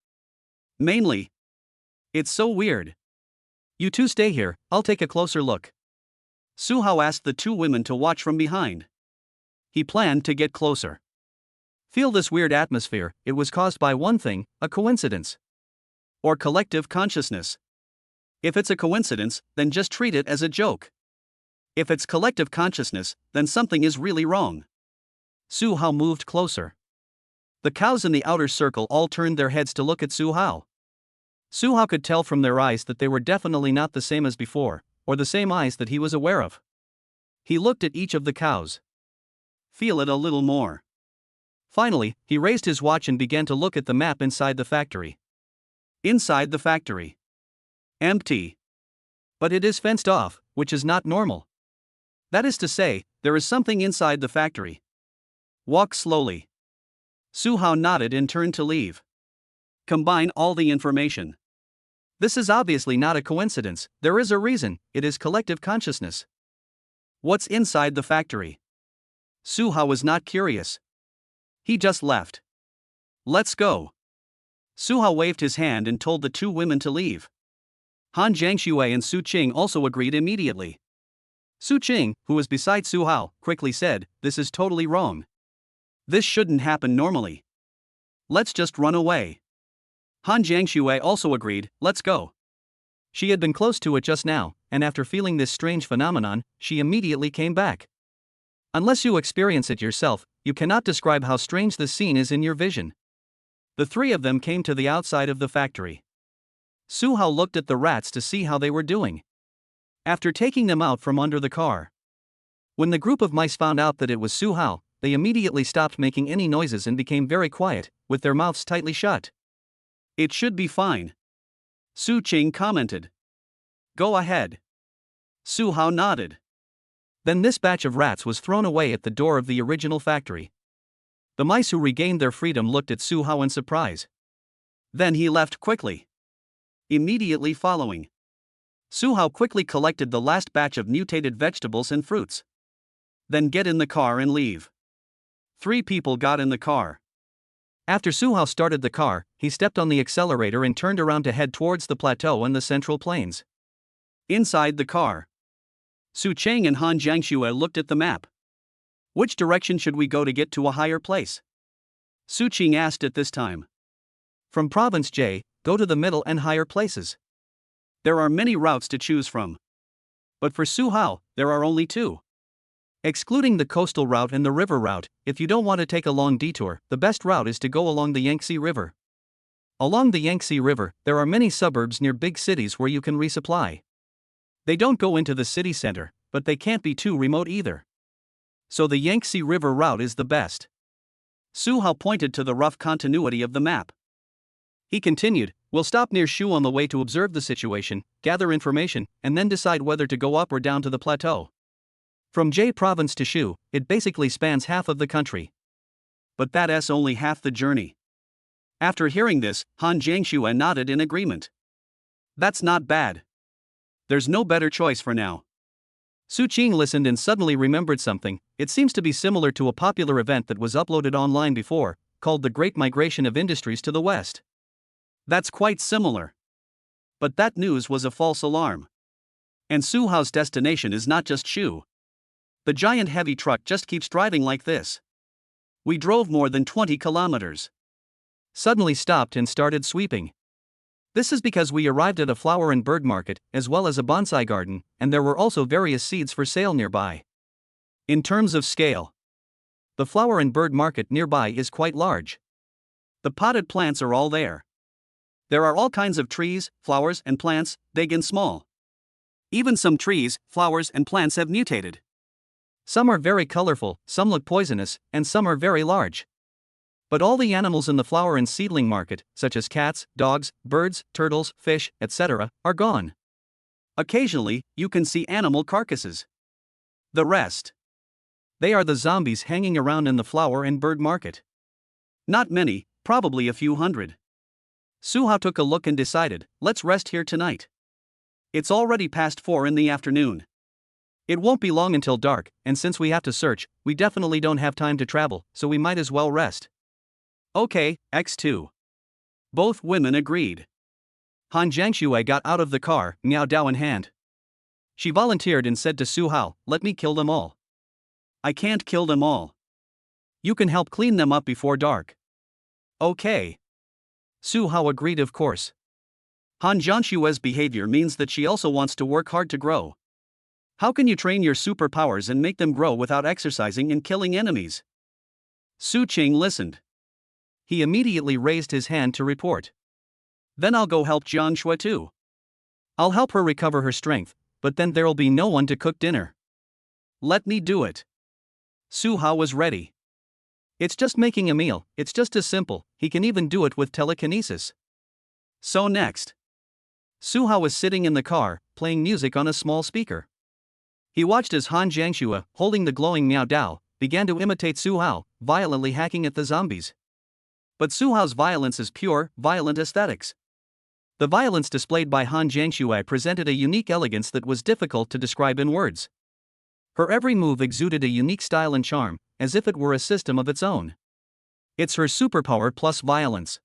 Mainly, it's so weird. You two stay here, I'll take a closer look. Su Hao asked the two women to watch from behind. He planned to get closer. Feel this weird atmosphere, it was caused by one thing, a coincidence. Or collective consciousness. If it's a coincidence, then just treat it as a joke. If it's collective consciousness, then something is really wrong. Su Hao moved closer. The cows in the outer circle all turned their heads to look at Su Hao. Su Hao could tell from their eyes that they were definitely not the same as before, or the same eyes that he was aware of. He looked at each of the cows. Feel it a little more. Finally, he raised his watch and began to look at the map inside the factory. Inside the factory. Empty. But it is fenced off, which is not normal. That is to say, there is something inside the factory. Walk slowly. Su Hao nodded and turned to leave. Combine all the information. This is obviously not a coincidence, there is a reason, it is collective consciousness. What's inside the factory? Su Hao was not curious. He just left. Let's go. Su Hao waved his hand and told the two women to leave. Han Jiangxue and Su Qing also agreed immediately. Su Qing, who was beside Su Hao, quickly said, "This is totally wrong. This shouldn't happen normally. Let's just run away." Han Jiangxue also agreed, "Let's go." She had been close to it just now, and after feeling this strange phenomenon, she immediately came back. Unless you experience it yourself, you cannot describe how strange this scene is in your vision. The three of them came to the outside of the factory. Su Hao looked at the rats to see how they were doing. after taking them out from under the car. When the group of mice found out that it was Su Hao, they immediately stopped making any noises and became very quiet, with their mouths tightly shut. It should be fine, Su Qing commented. Go ahead. Su Hao nodded. Then this batch of rats was thrown away at the door of the original factory. The mice who regained their freedom looked at Su Hao in surprise. Then he left quickly. Immediately following, Su Hao quickly collected the last batch of mutated vegetables and fruits. Then get in the car and leave. 3 people got in the car. After Su Hao started the car, he stepped on the accelerator and turned around to head towards the plateau and the central plains. Inside the car, Su Cheng and Han Jiangxue looked at the map. Which direction should we go to get to a higher place? Su Qing asked at this time. From Province J, go to the middle and higher places. There are many routes to choose from. But for Su Hao, there are only 2. Excluding the coastal route and the river route, if you don't want to take a long detour, the best route is to go along the Yangtze River. Along the Yangtze River, there are many suburbs near big cities where you can resupply. They don't go into the city center, but they can't be too remote either. So the Yangtze River route is the best. Su Hao pointed to the rough continuity of the map. He continued, we'll stop near Shu on the way to observe the situation, gather information, and then decide whether to go up or down to the plateau. From J province to Shu, it basically spans half of the country. But that's only half the journey. After hearing this, Han Jiangxue nodded in agreement. That's not bad. There's no better choice for now. Su Qing listened and suddenly remembered something. It seems to be similar to a popular event that was uploaded online before, called the Great Migration of Industries to the West. That's quite similar. But that news was a false alarm. And Su Hao's destination is not just Shu. The giant heavy truck just keeps driving like this. We drove more than 20 kilometers. Suddenly stopped and started sweeping. This is because we arrived at a flower and bird market, as well as a bonsai garden, and there were also various seeds for sale nearby. In terms of scale, the flower and bird market nearby is quite large. The potted plants are all there. There are all kinds of trees, flowers, and plants, big and small. Even some trees, flowers, and plants have mutated. Some are very colorful, some look poisonous, and some are very large. But all the animals in the flower and seedling market, such as cats, dogs, birds, turtles, fish, etc., are gone. Occasionally, you can see animal carcasses. The rest, they are the zombies hanging around in the flower and bird market. Not many, probably a few hundred. Su Hao took a look and decided, let's rest here tonight. It's already past 4 in the afternoon. It won't be long until dark, and since we have to search, we definitely don't have time to travel, so we might as well rest. Okay, X2. Both women agreed. Han Jiangxue got out of the car, Miao Dao in hand. She volunteered and said to Su Hao, let me kill them all. I can't kill them all. You can help clean them up before dark. Okay. Su Hao agreed, of course. Han Jiangxue's behavior means that she also wants to work hard to grow. How can you train your superpowers and make them grow without exercising and killing enemies? Su Qing listened. He immediately raised his hand to report. Then I'll go help Jiangxue too. I'll help her recover her strength, but then there'll be no one to cook dinner. Let me do it. Su Hao was ready. It's just making a meal, it's just as simple, he can even do it with telekinesis. So next, Su Hao was sitting in the car, playing music on a small speaker. He watched as Han Jiangxue, holding the glowing Miao Dao, began to imitate Su Hao, violently hacking at the zombies. But Su Hao's violence is pure, violent aesthetics. The violence displayed by Han Jiangxue presented a unique elegance that was difficult to describe in words. Her every move exuded a unique style and charm, as if it were a system of its own. It's her superpower plus violence.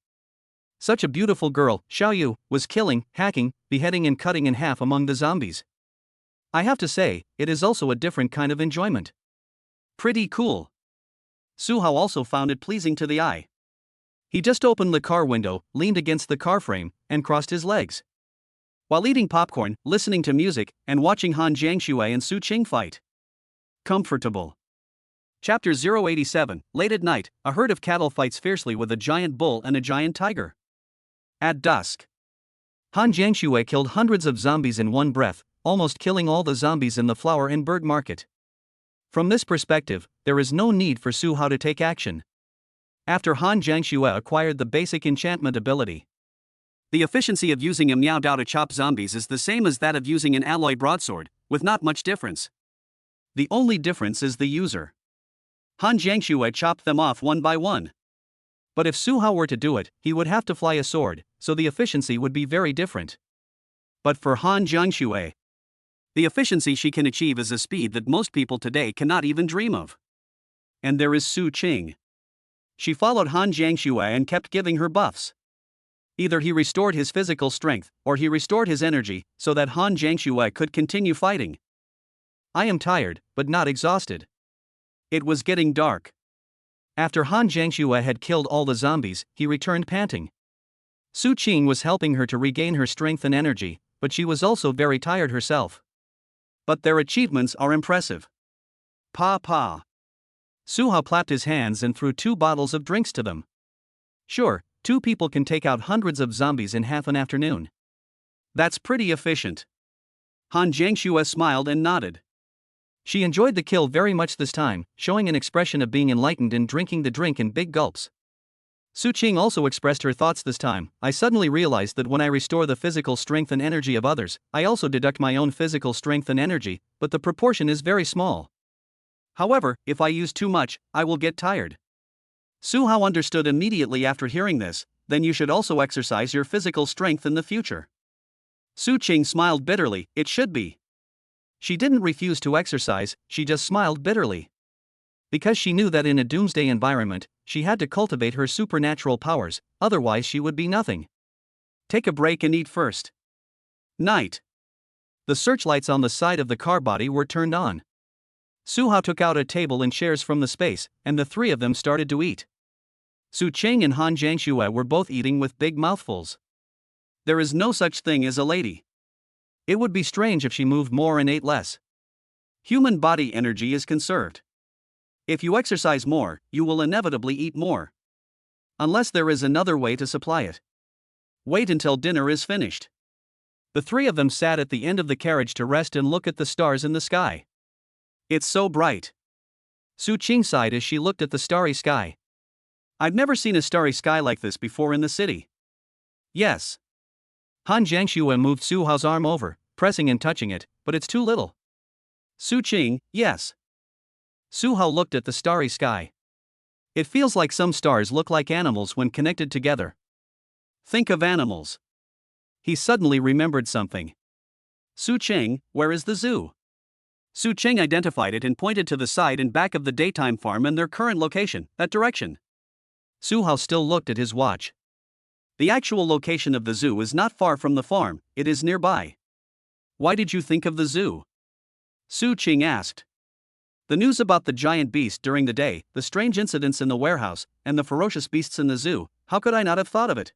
Such a beautiful girl, Xiaoyu, was killing, hacking, beheading and cutting in half among the zombies. I have to say, it is also a different kind of enjoyment. Pretty cool. Su Hao also found it pleasing to the eye. He just opened the car window, leaned against the car frame, and crossed his legs. While eating popcorn, listening to music, and watching Han Jiangxue and Su Qing fight. Comfortable. Chapter 087, Late at night, a herd of cattle fights fiercely with a giant bull and a giant tiger. At dusk, Han Jiangxue killed hundreds of zombies in one breath, almost killing all the zombies in the flower and bird market. From this perspective, there is no need for Su Hao to take action. After Han Jiangxue acquired the basic enchantment ability, the efficiency of using a Miao Dao to chop zombies is the same as that of using an alloy broadsword, with not much difference. The only difference is the user. Han Jiangxue chopped them off one by one. But if Su Hao were to do it, he would have to fly a sword, so the efficiency would be very different. But for Han Jiangxue, the efficiency she can achieve is a speed that most people today cannot even dream of. And there is Su Qing. She followed Han Jiangxue and kept giving her buffs. Either he restored his physical strength, or he restored his energy, so that Han Jiangxue could continue fighting. I am tired, but not exhausted. It was getting dark. After Han Jiangxue had killed all the zombies, he returned panting. Su Qing was helping her to regain her strength and energy, but she was also very tired herself. But their achievements are impressive. Pa. Su Hao clapped his hands and threw 2 bottles of drinks to them. Sure, 2 people can take out hundreds of zombies in half an afternoon. That's pretty efficient. Han Jiangxue smiled and nodded. She enjoyed the kill very much this time, showing an expression of being enlightened in drinking the drink in big gulps. Su Qing also expressed her thoughts this time. I suddenly realized that when I restore the physical strength and energy of others, I also deduct my own physical strength and energy, but the proportion is very small. However, if I use too much, I will get tired. Su Hao understood immediately after hearing this. Then you should also exercise your physical strength in the future. Su Qing smiled bitterly. It should be. She didn't refuse to exercise, she just smiled bitterly. Because she knew that in a doomsday environment, she had to cultivate her supernatural powers, otherwise she would be nothing. Take a break and eat first. Night. The searchlights on the side of the car body were turned on. Su Hao took out a table and chairs from the space, and the 3 of them started to eat. Su Qing and Han Jiangxue were both eating with big mouthfuls. There is no such thing as a lady. It would be strange if she moved more and ate less. Human body energy is conserved. If you exercise more, you will inevitably eat more. Unless there is another way to supply it. Wait until dinner is finished. The 3 of them sat at the end of the carriage to rest and look at the stars in the sky. It's so bright. Su Qing sighed as she looked at the starry sky. I've never seen a starry sky like this before in the city. Yes. Han Jiangxue moved Su Hao's arm over, pressing and touching it, but it's too little. Su Qing, yes. Su Hao looked at the starry sky. It feels like some stars look like animals when connected together. Think of animals. He suddenly remembered something. Su Qing, where is the zoo? Su Qing identified it and pointed to the side and back of the daytime farm and their current location, that direction. Su Hao still looked at his watch. The actual location of the zoo is not far from the farm, it is nearby. Why did you think of the zoo? Su Qing asked. The news about the giant beast during the day, the strange incidents in the warehouse, and the ferocious beasts in the zoo, how could I not have thought of it?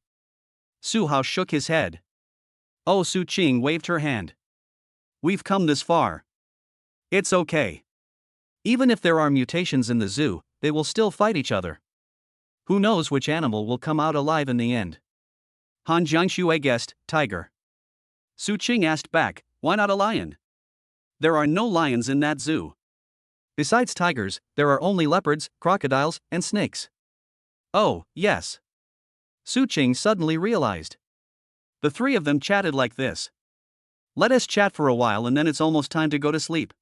Su Hao shook his head. Oh, Su Qing waved her hand. We've come this far. It's okay. Even if there are mutations in the zoo, they will still fight each other. Who knows which animal will come out alive in the end? Han Jiangxue guessed, tiger. Su Qing asked back, why not a lion? There are no lions in that zoo. Besides tigers, there are only leopards, crocodiles, and snakes. Oh, yes. Su Qing suddenly realized. The 3 of them chatted like this. Let us chat for a while and then it's almost time to go to sleep.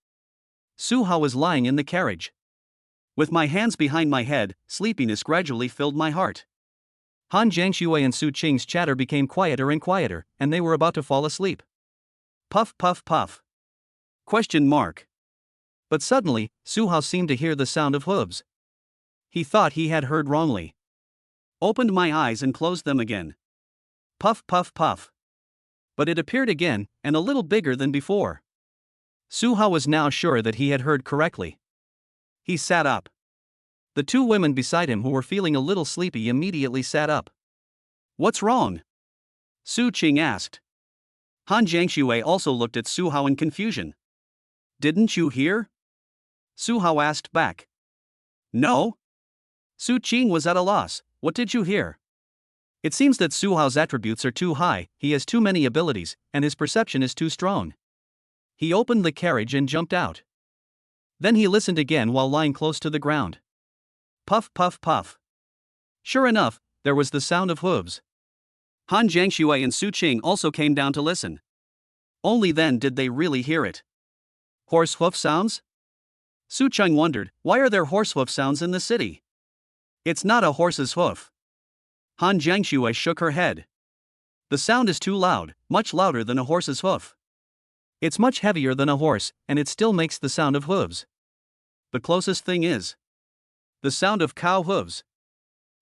Su Hao was lying in the carriage. With my hands behind my head, sleepiness gradually filled my heart. Han Jiangxue and Su Qing's chatter became quieter and quieter, and they were about to fall asleep. Puff puff puff. Question mark. But suddenly, Su Hao seemed to hear the sound of hooves. He thought he had heard wrongly. Opened my eyes and closed them again. Puff puff puff. But it appeared again, and a little bigger than before. Su Hao was now sure that he had heard correctly. He sat up. The 2 women beside him who were feeling a little sleepy immediately sat up. What's wrong? Su Qing asked. Han Jiangxue also looked at Su Hao in confusion. Didn't you hear? Su Hao asked back. No? Su Qing was at a loss. What did you hear? It seems that Su Hao's attributes are too high, he has too many abilities, and his perception is too strong. He opened the carriage and jumped out. Then he listened again while lying close to the ground. Puff, puff, puff. Sure enough, there was the sound of hooves. Han Jiangshui and Su Qing also came down to listen. Only then did they really hear it. Horse hoof sounds? Su Qing wondered, why are there horse hoof sounds in the city? It's not a horse's hoof. Han Jiangshui shook her head. The sound is too loud, much louder than a horse's hoof. It's much heavier than a horse, and it still makes the sound of hooves. The closest thing is the sound of cow hooves,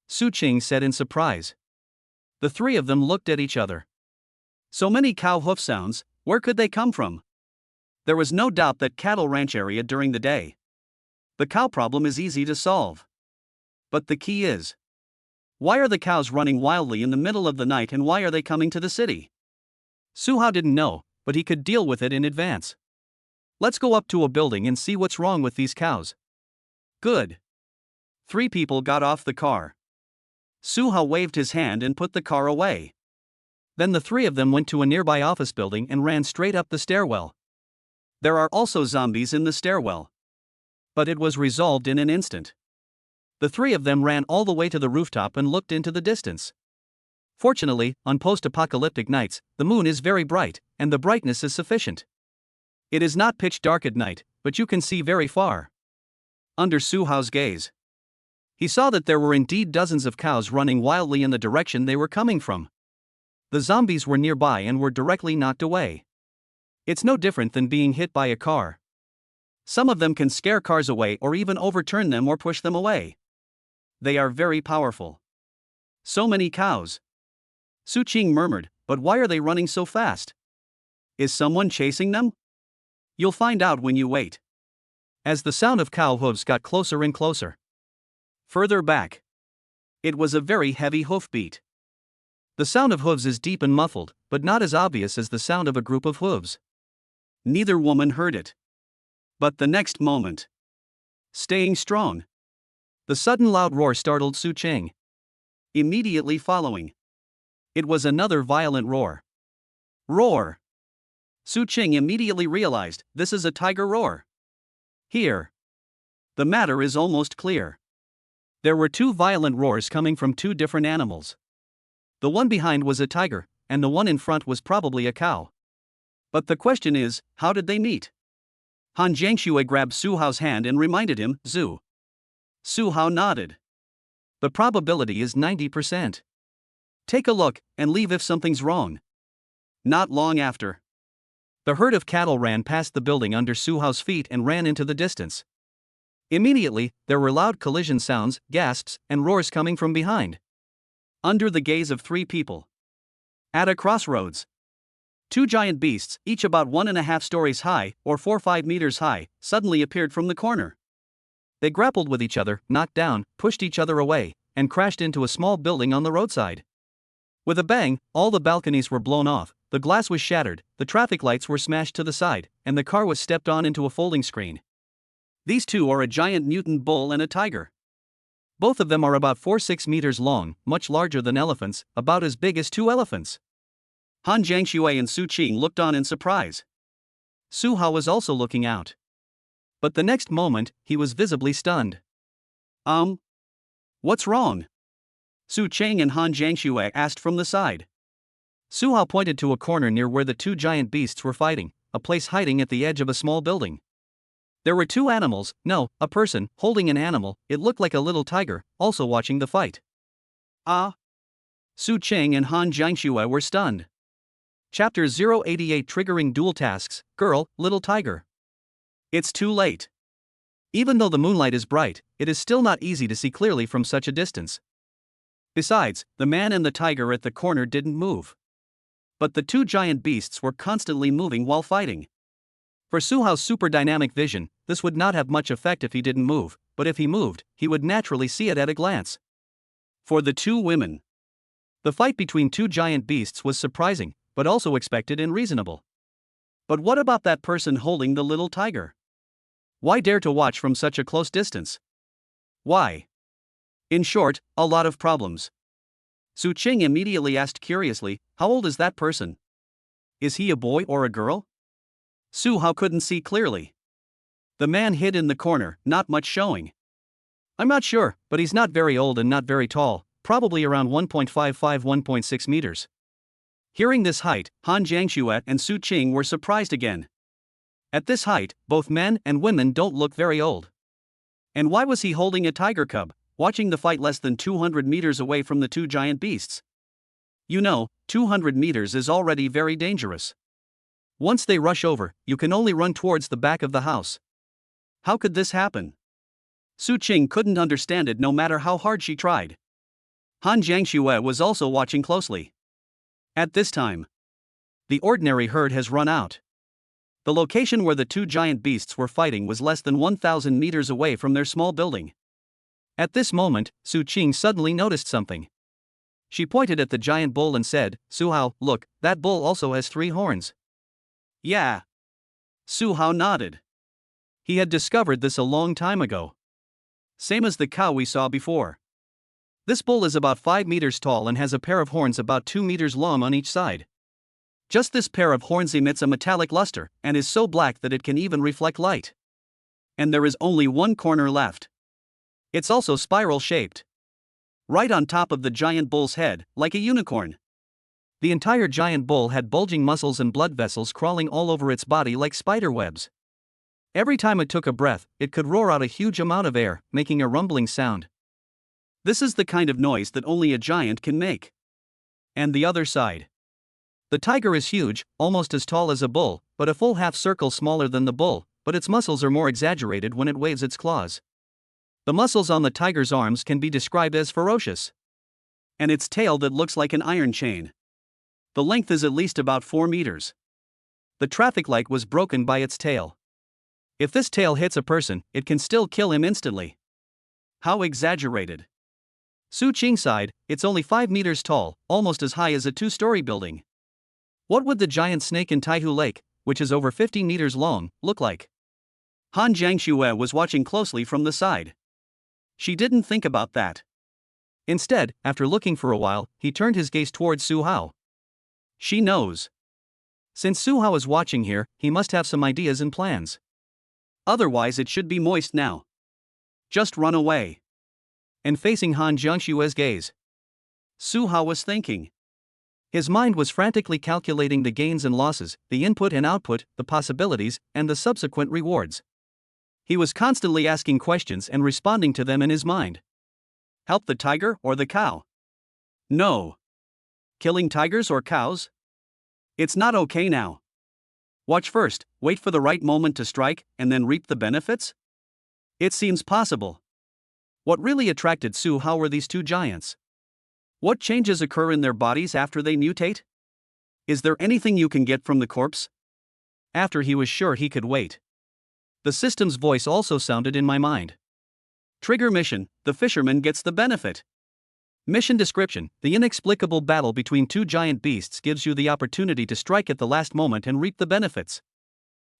Su Qing said in surprise. The three of them looked at each other. So many cow hoof sounds, where could they come from? There was no doubt that cattle ranch area during the day. The cow problem is easy to solve. But the key is, why are the cows running wildly in the middle of the night and why are they coming to the city? Su Hao didn't know, but he could deal with it in advance. Let's go up to a building and see what's wrong with these cows. Good. 3 people got off the car. Su Hao waved his hand and put the car away. Then the 3 of them went to a nearby office building and ran straight up the stairwell. There are also zombies in the stairwell. But it was resolved in an instant. The 3 of them ran all the way to the rooftop and looked into the distance. Fortunately, on post-apocalyptic nights, the moon is very bright, and the brightness is sufficient. It is not pitch dark at night, but you can see very far. Under Su Hao's gaze, he saw that there were indeed dozens of cows running wildly in the direction they were coming from. The zombies were nearby and were directly knocked away. It's no different than being hit by a car. Some of them can scare cars away or even overturn them or push them away. They are very powerful. So many cows. Su Qing murmured, but why are they running so fast? Is someone chasing them? You'll find out when you wait. As the sound of cow hooves got closer and closer. Further back, it was a very heavy hoofbeat. The sound of hooves is deep and muffled, but not as obvious as the sound of a group of hooves. Neither woman heard it. But the next moment, staying strong, the sudden loud roar startled Su Qing. Immediately following, it was another violent roar. Roar! Su Qing immediately realized, this is a tiger roar. Here, the matter is almost clear. There were 2 violent roars coming from 2 different animals. The one behind was a tiger, and the one in front was probably a cow. But the question is, how did they meet? Han Jiangshui grabbed Su Hao's hand and reminded him, Zhu. Su Hao nodded. The probability is 90%. Take a look, and leave if something's wrong. Not long after, the herd of cattle ran past the building under Su Hao's feet and ran into the distance. Immediately, there were loud collision sounds, gasps, and roars coming from behind. Under the gaze of 3 people. At a crossroads, 2 giant beasts, each about 1.5 stories high, or 4-5 meters high, suddenly appeared from the corner. They grappled with each other, knocked down, pushed each other away, and crashed into a small building on the roadside. With a bang, all the balconies were blown off, the glass was shattered, the traffic lights were smashed to the side, and the car was stepped on into a folding screen. These 2 are a giant mutant bull and a tiger. Both of them are about 4-6 meters long, much larger than elephants, about as big as 2 elephants. Han Jiangshui and Su Qing looked on in surprise. Su Hao was also looking out. But the next moment, he was visibly stunned. What's wrong? Su Qing and Han Jiangshui asked from the side. Su Hao pointed to a corner near where the 2 giant beasts were fighting, a place hiding at the edge of a small building. There were 2 animals, no, a person, holding an animal, it looked like a little tiger, also watching the fight. Su Qing and Han Jiangshui were stunned. Chapter 088 Triggering Dual Tasks, Girl, Little Tiger. It's too late. Even though the moonlight is bright, it is still not easy to see clearly from such a distance. Besides, the man and the tiger at the corner didn't move. But the 2 giant beasts were constantly moving while fighting. For Su Hao's super dynamic vision, this would not have much effect if he didn't move, but if he moved, he would naturally see it at a glance. For the 2 women, the fight between 2 giant beasts was surprising, but also expected and reasonable. But what about that person holding the little tiger? Why dare to watch from such a close distance? Why? In short, a lot of problems. Su Qing immediately asked curiously, how old is that person? Is he a boy or a girl? Su Hao couldn't see clearly. The man hid in the corner, not much showing. I'm not sure, but he's not very old and not very tall, probably around 1.55-1.6 meters. Hearing this height, Han Jiangxue and Su Qing were surprised again. At this height, both men and women don't look very old. And why was he holding a tiger cub, watching the fight less than 200 meters away from the two giant beasts? 200 meters is already very dangerous. Once they rush over, you can only run towards the back of the house. How could this happen? Su Qing couldn't understand it no matter how hard she tried. Han Jiangxue was also watching closely. At this time, the ordinary herd has run out. The location where the two giant beasts were fighting was less than 1,000 meters away from their small building. At this moment, Su Qing suddenly noticed something. She pointed at the giant bull and said, "Su Hao, look, that bull also has 3 horns." Yeah. Su Hao nodded. He had discovered this a long time ago. Same as the cow we saw before. This bull is about 5 meters tall and has a pair of horns about 2 meters long on each side. Just this pair of horns emits a metallic luster and is so black that it can even reflect light. And there is only one corner left. It's also spiral-shaped. Right on top of the giant bull's head, like a unicorn. The entire giant bull had bulging muscles and blood vessels crawling all over its body like spider webs. Every time it took a breath, it could roar out a huge amount of air, making a rumbling sound. This is the kind of noise that only a giant can make. And the other side. The tiger is huge, almost as tall as a bull, but a full half circle smaller than the bull, but its muscles are more exaggerated when it waves its claws. The muscles on the tiger's arms can be described as ferocious. And its tail that looks like an iron chain. The length is at least about 4 meters. The traffic light was broken by its tail. If this tail hits a person, it can still kill him instantly. How exaggerated. Su Qing sighed, it's only 5 meters tall, almost as high as a 2-story building. What would the giant snake in Taihu Lake, which is over 50 meters long, look like? Han Jiangxue was watching closely from the side. She didn't think about that. Instead, after looking for a while, he turned his gaze towards Su Hao. She knows. Since Su Hao is watching here, he must have some ideas and plans. Otherwise it should be moist now. Just run away. And facing Han Jiangshue's gaze, Su Hao was thinking. His mind was frantically calculating the gains and losses, the input and output, the possibilities, and the subsequent rewards. He was constantly asking questions and responding to them in his mind. Help the tiger or the cow? No. Killing tigers or cows? It's not okay now. Watch first, wait for the right moment to strike, and then reap the benefits? It seems possible. What really attracted Su Hao were these two giants. What changes occur in their bodies after they mutate? Is there anything you can get from the corpse? After he was sure he could wait, the system's voice also sounded in my mind. Trigger mission, the fisherman gets the benefit. Mission description, the inexplicable battle between two giant beasts gives you the opportunity to strike at the last moment and reap the benefits.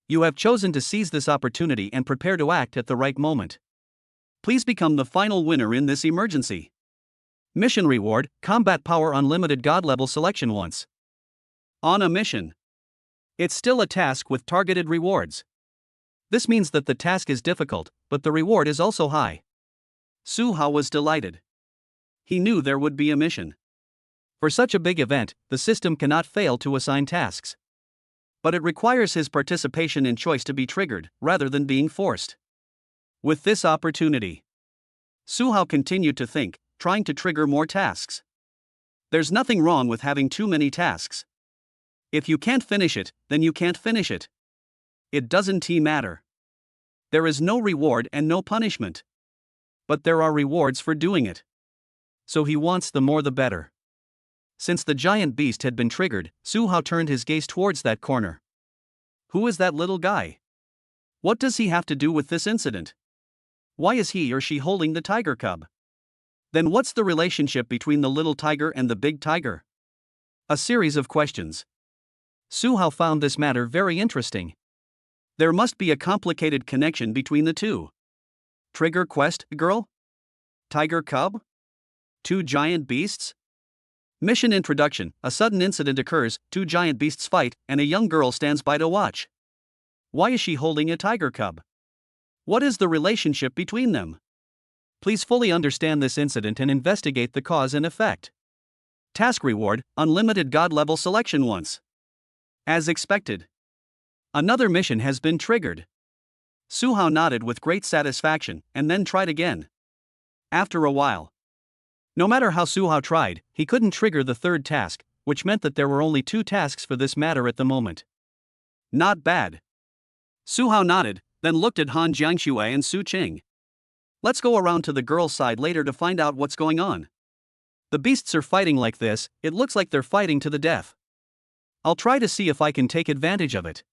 You have chosen to seize this opportunity and prepare to act at the right moment. Please become the final winner in this emergency. Mission reward, combat power unlimited god level selection once. On a mission. It's still a task with targeted rewards. This means that the task is difficult, but the reward is also high. Su Hao was delighted. He knew there would be a mission. For such a big event, the system cannot fail to assign tasks. But it requires his participation and choice to be triggered, rather than being forced. With this opportunity, Su Hao continued to think, trying to trigger more tasks. There's nothing wrong with having too many tasks. If you can't finish it, then you can't finish it. It doesn't matter. There is no reward and no punishment. But there are rewards for doing it. So he wants the more the better. Since the giant beast had been triggered, Su Hao turned his gaze towards that corner. Who is that little guy? What does he have to do with this incident? Why is he or she holding the tiger cub? Then what's the relationship between the little tiger and the big tiger? A series of questions. Su Hao found this matter very interesting. There must be a complicated connection between the two. Trigger quest, girl? Tiger cub? Two giant beasts? Mission introduction, a sudden incident occurs, two giant beasts fight, and a young girl stands by to watch. Why is she holding a tiger cub? What is the relationship between them? Please fully understand this incident and investigate the cause and effect. Task reward: unlimited god level selection once. As expected, another mission has been triggered. Suhao nodded with great satisfaction and then tried again. After a while, no matter how Suhao tried, he couldn't trigger the third task, which meant that there were only 2 tasks for this matter at the moment. Not bad. Suhao nodded, then looked at Han Jiangxue and Su Qing. Let's go around to the girls' side later to find out what's going on. The beasts are fighting like this, it looks like they're fighting to the death. I'll try to see if I can take advantage of it.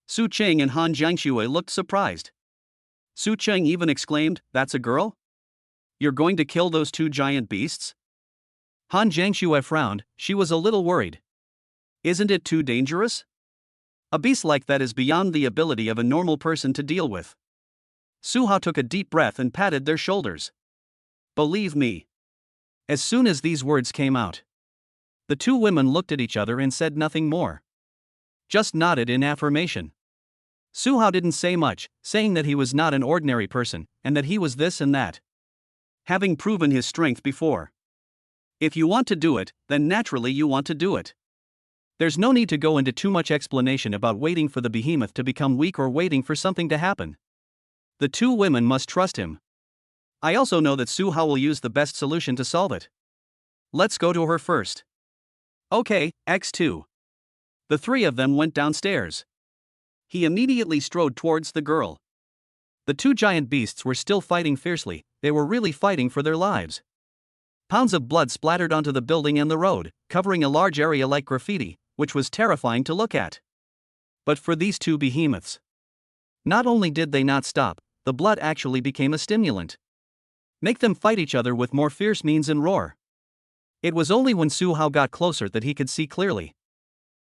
Su Qing and Han Jiangxue looked surprised. Su Qing even exclaimed, "That's a girl? You're going to kill those 2 giant beasts?" Han Jiangxue frowned, she was a little worried. Isn't it too dangerous? A beast like that is beyond the ability of a normal person to deal with. Suhao took a deep breath and patted their shoulders. Believe me. As soon as these words came out, the 2 women looked at each other and said nothing more. Just nodded in affirmation. Suhao didn't say much, saying that he was not an ordinary person, and that he was this and that, having proven his strength before. If you want to do it, then naturally you want to do it. There's no need to go into too much explanation about waiting for the behemoth to become weak or waiting for something to happen. The 2 women must trust him. I also know that Suhao will use the best solution to solve it. Let's go to her first. Okay, X2. The 3 of them went downstairs. He immediately strode towards the girl. The 2 giant beasts were still fighting fiercely, they were really fighting for their lives. Pounds of blood splattered onto the building and the road, covering a large area like graffiti, which was terrifying to look at. But for these 2 behemoths, not only did they not stop, the blood actually became a stimulant. Make them fight each other with more fierce means and roar. It was only when Suhao got closer that he could see clearly.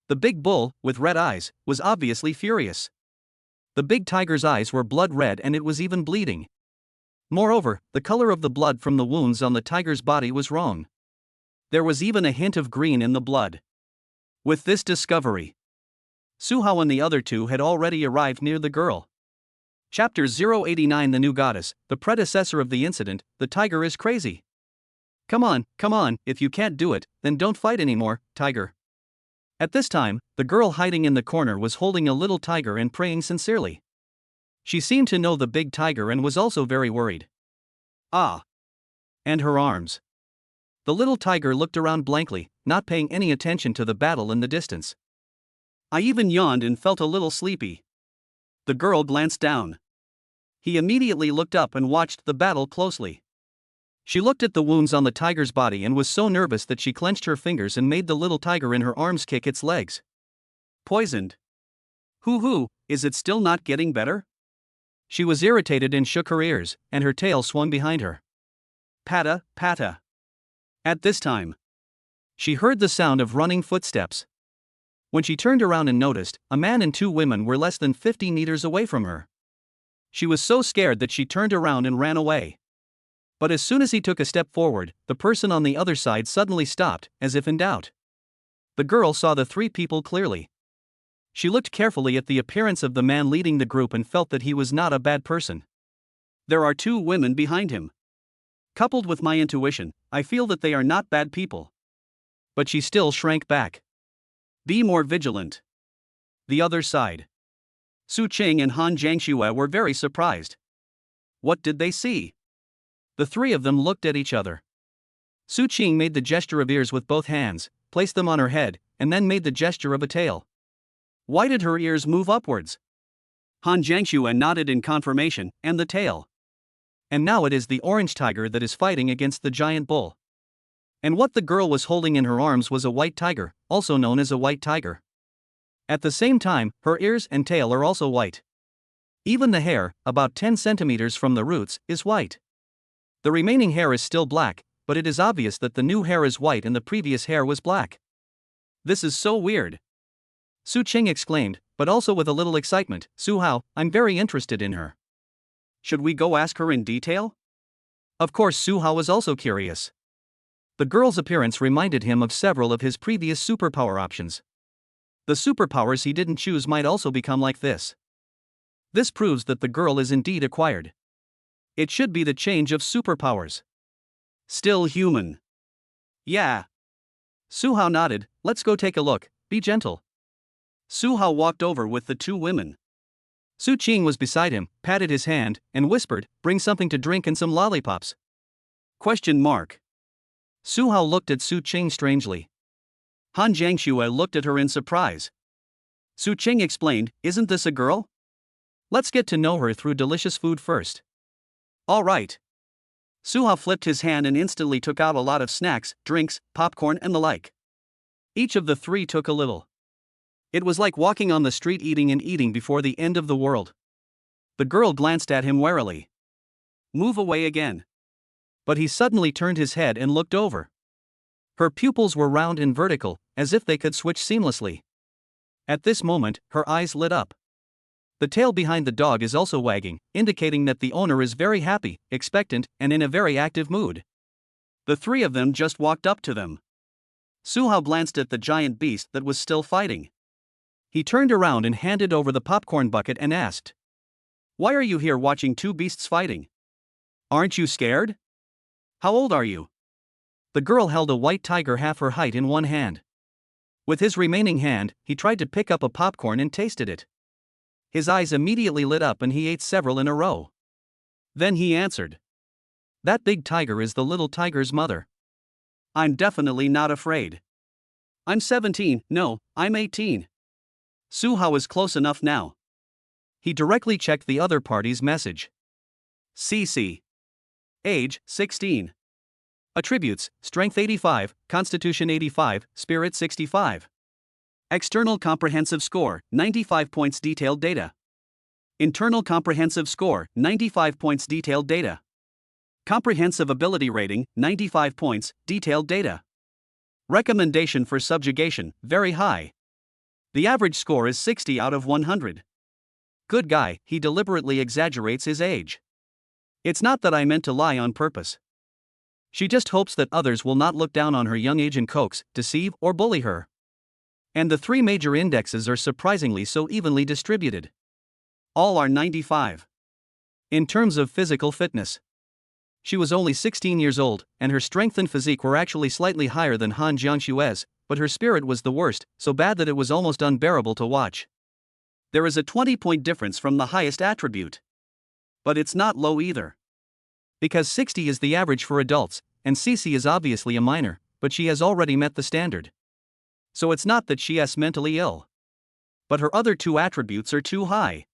The big bull, with red eyes, was obviously furious. The big tiger's eyes were blood red and it was even bleeding. Moreover, the color of the blood from the wounds on the tiger's body was wrong. There was even a hint of green in the blood. With this discovery, Suhao and the other 2 had already arrived near the girl. Chapter 089: The New Goddess, the predecessor of the incident, the tiger is crazy. Come on, if you can't do it, then don't fight anymore, tiger. At this time, the girl hiding in the corner was holding a little tiger and praying sincerely. She seemed to know the big tiger and was also very worried. Ah! And her arms. The little tiger looked around blankly, not paying any attention to the battle in the distance. I even yawned and felt a little sleepy. The girl glanced down. He immediately looked up and watched the battle closely. She looked at the wounds on the tiger's body and was so nervous that she clenched her fingers and made the little tiger in her arms kick its legs. Poisoned. Hoo, is it still not getting better? She was irritated and shook her ears, and her tail swung behind her. Patta, patta. At this time, she heard the sound of running footsteps. When she turned around and noticed, a man and 2 women were less than 50 meters away from her. She was so scared that she turned around and ran away. But as soon as he took a step forward, the person on the other side suddenly stopped, as if in doubt. The girl saw the 3 people clearly. She looked carefully at the appearance of the man leading the group and felt that he was not a bad person. There are 2 women behind him. Coupled with my intuition, I feel that they are not bad people. But she still shrank back. Be more vigilant. The other side. Su Qing and Han Jiangxue were very surprised. What did they see? The 3 of them looked at each other. Su Qing made the gesture of ears with both hands, placed them on her head, and then made the gesture of a tail. Why did her ears move upwards? Han Jiangxue nodded in confirmation, and the tail. And now it is the orange tiger that is fighting against the giant bull. And what the girl was holding in her arms was a white tiger, also known as a white tiger. At the same time, her ears and tail are also white. Even the hair, about 10 centimeters from the roots, is white. The remaining hair is still black, but it is obvious that the new hair is white and the previous hair was black. This is so weird. Su Qing exclaimed, but also with a little excitement, Suhao, I'm very interested in her. Should we go ask her in detail? Of course, Suhao was also curious. The girl's appearance reminded him of several of his previous superpower options. The superpowers he didn't choose might also become like this. This proves that the girl is indeed acquired. It should be the change of superpowers. Still human. Yeah. Su Hao nodded. Let's go take a look, be gentle. Su Hao walked over with the two women. Su Qing was beside him, patted his hand, and whispered, bring something to drink and some lollipops. Question mark. Su Hao looked at Su Qing strangely. Han Jiangxue looked at her in surprise. Su Qing explained, isn't this a girl? Let's get to know her through delicious food first. All right. Su Hao flipped his hand and instantly took out a lot of snacks, drinks, popcorn and the like. Each of the three took a little. It was like walking on the street eating and eating before the end of the world. The girl glanced at him warily. Move away again. But he suddenly turned his head and looked over. Her pupils were round and vertical, as if they could switch seamlessly. At this moment, her eyes lit up. The tail behind the dog is also wagging, indicating that the owner is very happy, expectant, and in a very active mood. The three of them just walked up to them. Su Hao glanced at the giant beast that was still fighting. He turned around and handed over the popcorn bucket and asked, why are you here watching two beasts fighting? Aren't you scared? How old are you? The girl held a white tiger half her height in one hand. With his remaining hand, he tried to pick up a popcorn and tasted it. His eyes immediately lit up and he ate several in a row. Then he answered, that big tiger is the little tiger's mother. I'm definitely not afraid. I'm 17, no, I'm 18. Su Hao is close enough now. He directly checked the other party's message. CC. Age, 16. Attributes, Strength 85, Constitution 85, Spirit 65. External Comprehensive Score, 95 points. Detailed data. Internal Comprehensive Score, 95 points. Detailed data. Comprehensive Ability Rating, 95 points. Detailed data. Recommendation for subjugation, very high. The average score is 60 out of 100. Good guy, he deliberately exaggerates his age. It's not that I meant to lie on purpose. She just hopes that others will not look down on her young age and coax, deceive, or bully her. And the three major indexes are surprisingly so evenly distributed. All are 95. In terms of physical fitness, she was only 16 years old, and her strength and physique were actually slightly higher than Han Jiangxue's, but her spirit was the worst, so bad that it was almost unbearable to watch. There is a 20-point difference from the highest attribute. But it's not low either. Because 60 is the average for adults, and CC is obviously a minor, but she has already met the standard. So it's not that she is mentally ill. But her other two attributes are too high.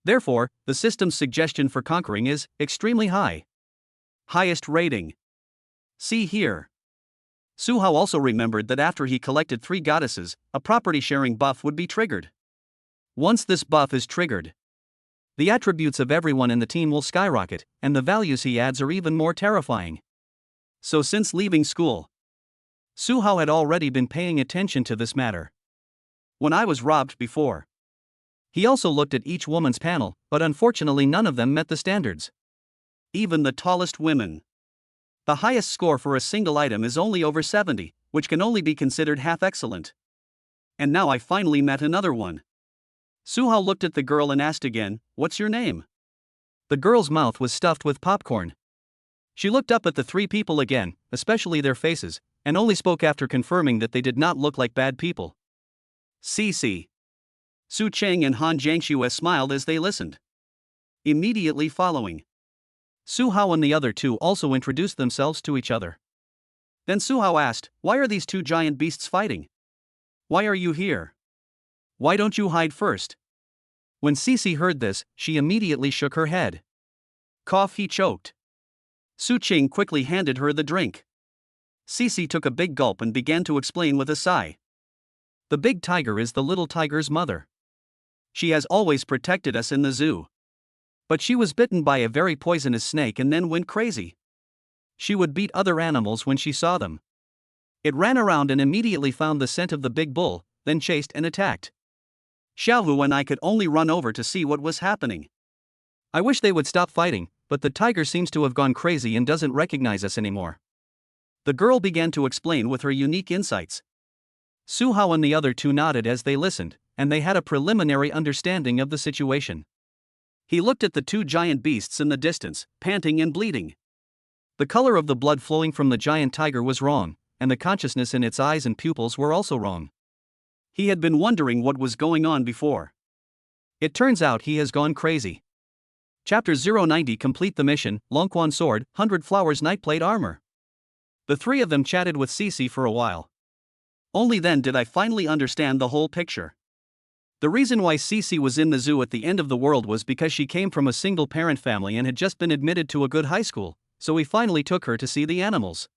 Therefore, the system's suggestion for conquering is extremely high. Highest rating. See here. Su Hao also remembered that after he collected 3 goddesses, a property sharing buff would be triggered. Once this buff is triggered, the attributes of everyone in the team will skyrocket, and the values he adds are even more terrifying. So since leaving school, Su Hao had already been paying attention to this matter. When I was robbed before. He also looked at each woman's panel, but unfortunately none of them met the standards. Even the tallest women. The highest score for a single item is only over 70, which can only be considered half excellent. And now I finally met another one. Su Hao looked at the girl and asked again, what's your name? The girl's mouth was stuffed with popcorn. She looked up at the 3 people again, especially their faces, and only spoke after confirming that they did not look like bad people. CC. Su Cheng and Han Jiangxue smiled as they listened. Immediately following, Su Hao and the other 2 also introduced themselves to each other. Then Su Hao asked, why are these 2 giant beasts fighting? Why are you here? Why don't you hide first? When Cici heard this, she immediately shook her head. Cough, he choked. Su Qing quickly handed her the drink. Cici took a big gulp and began to explain with a sigh. The big tiger is the little tiger's mother. She has always protected us in the zoo. But she was bitten by a very poisonous snake and then went crazy. She would beat other animals when she saw them. It ran around and immediately found the scent of the big bull, then chased and attacked. Xiaohu and I could only run over to see what was happening. I wish they would stop fighting, but the tiger seems to have gone crazy and doesn't recognize us anymore. The girl began to explain with her unique insights. Su Hao and the other 2 nodded as they listened, and they had a preliminary understanding of the situation. He looked at the two giant beasts in the distance, panting and bleeding. The color of the blood flowing from the giant tiger was wrong, and the consciousness in its eyes and pupils were also wrong. He had been wondering what was going on before. It turns out he has gone crazy. Chapter 090 Complete the mission, Longquan Sword, 100 Flowers Nightplate Armor. The three of them chatted with Cece for a while. Only then did I finally understand the whole picture. The reason why Cece was in the zoo at the end of the world was because she came from a single-parent family and had just been admitted to a good high school, so he finally took her to see the animals.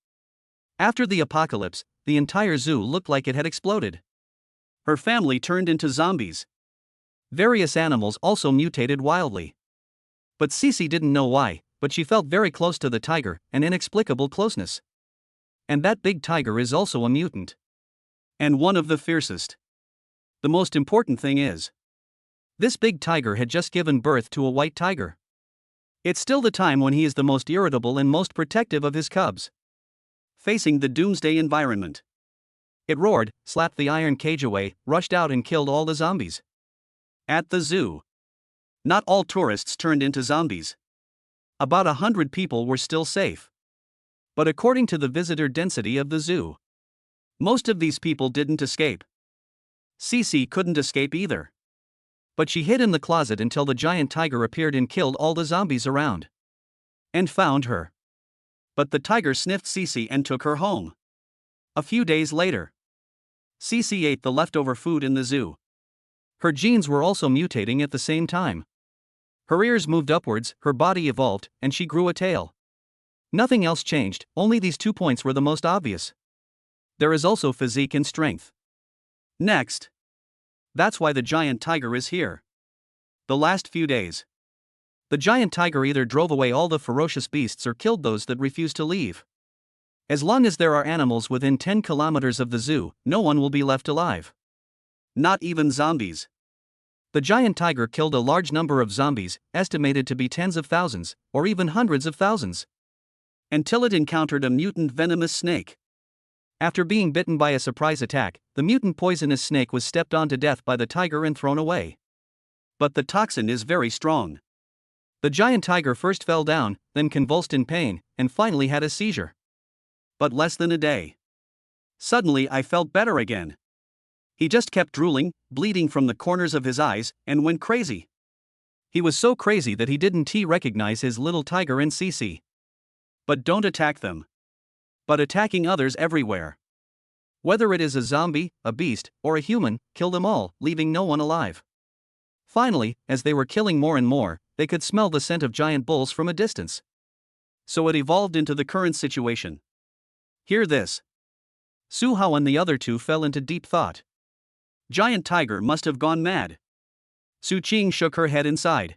After the apocalypse, the entire zoo looked like it had exploded. Her family turned into zombies. Various animals also mutated wildly. But Cece didn't know why, but she felt very close to the tiger, an inexplicable closeness. And that big tiger is also a mutant. And one of the fiercest. The most important thing is, this big tiger had just given birth to a white tiger. It's still the time when he is the most irritable and most protective of his cubs. Facing the doomsday environment. It roared, slapped the iron cage away, rushed out and killed all the zombies. At the zoo. Not all tourists turned into zombies. About 100 people were still safe. But according to the visitor density of the zoo, most of these people didn't escape. Cece couldn't escape either. But she hid in the closet until the giant tiger appeared and killed all the zombies around. And found her. But the tiger sniffed Cece and took her home. A few days later, Cece ate the leftover food in the zoo. Her genes were also mutating at the same time. Her ears moved upwards, her body evolved, and she grew a tail. Nothing else changed, only these 2 points were the most obvious. There is also physique and strength. Next. That's why the giant tiger is here. The last few days. The giant tiger either drove away all the ferocious beasts or killed those that refused to leave. As long as there are animals within 10 kilometers of the zoo, no one will be left alive. Not even zombies. The giant tiger killed a large number of zombies, estimated to be tens of thousands, or even hundreds of thousands. Until it encountered a mutant venomous snake. After being bitten by a surprise attack, the mutant poisonous snake was stepped on to death by the tiger and thrown away. But the toxin is very strong. The giant tiger first fell down, then convulsed in pain, and finally had a seizure. But less than a day. Suddenly I felt better again. He just kept drooling, bleeding from the corners of his eyes, and went crazy. He was so crazy that he didn't recognize his little tiger and Cece. But don't attack them. But attacking others everywhere. Whether it is a zombie, a beast, or a human, kill them all, leaving no one alive. Finally, as they were killing more and more, they could smell the scent of giant bulls from a distance. So it evolved into the current situation. Hear this. Su Hao and the other two fell into deep thought. Giant tiger must have gone mad. Su Qing shook her head inside.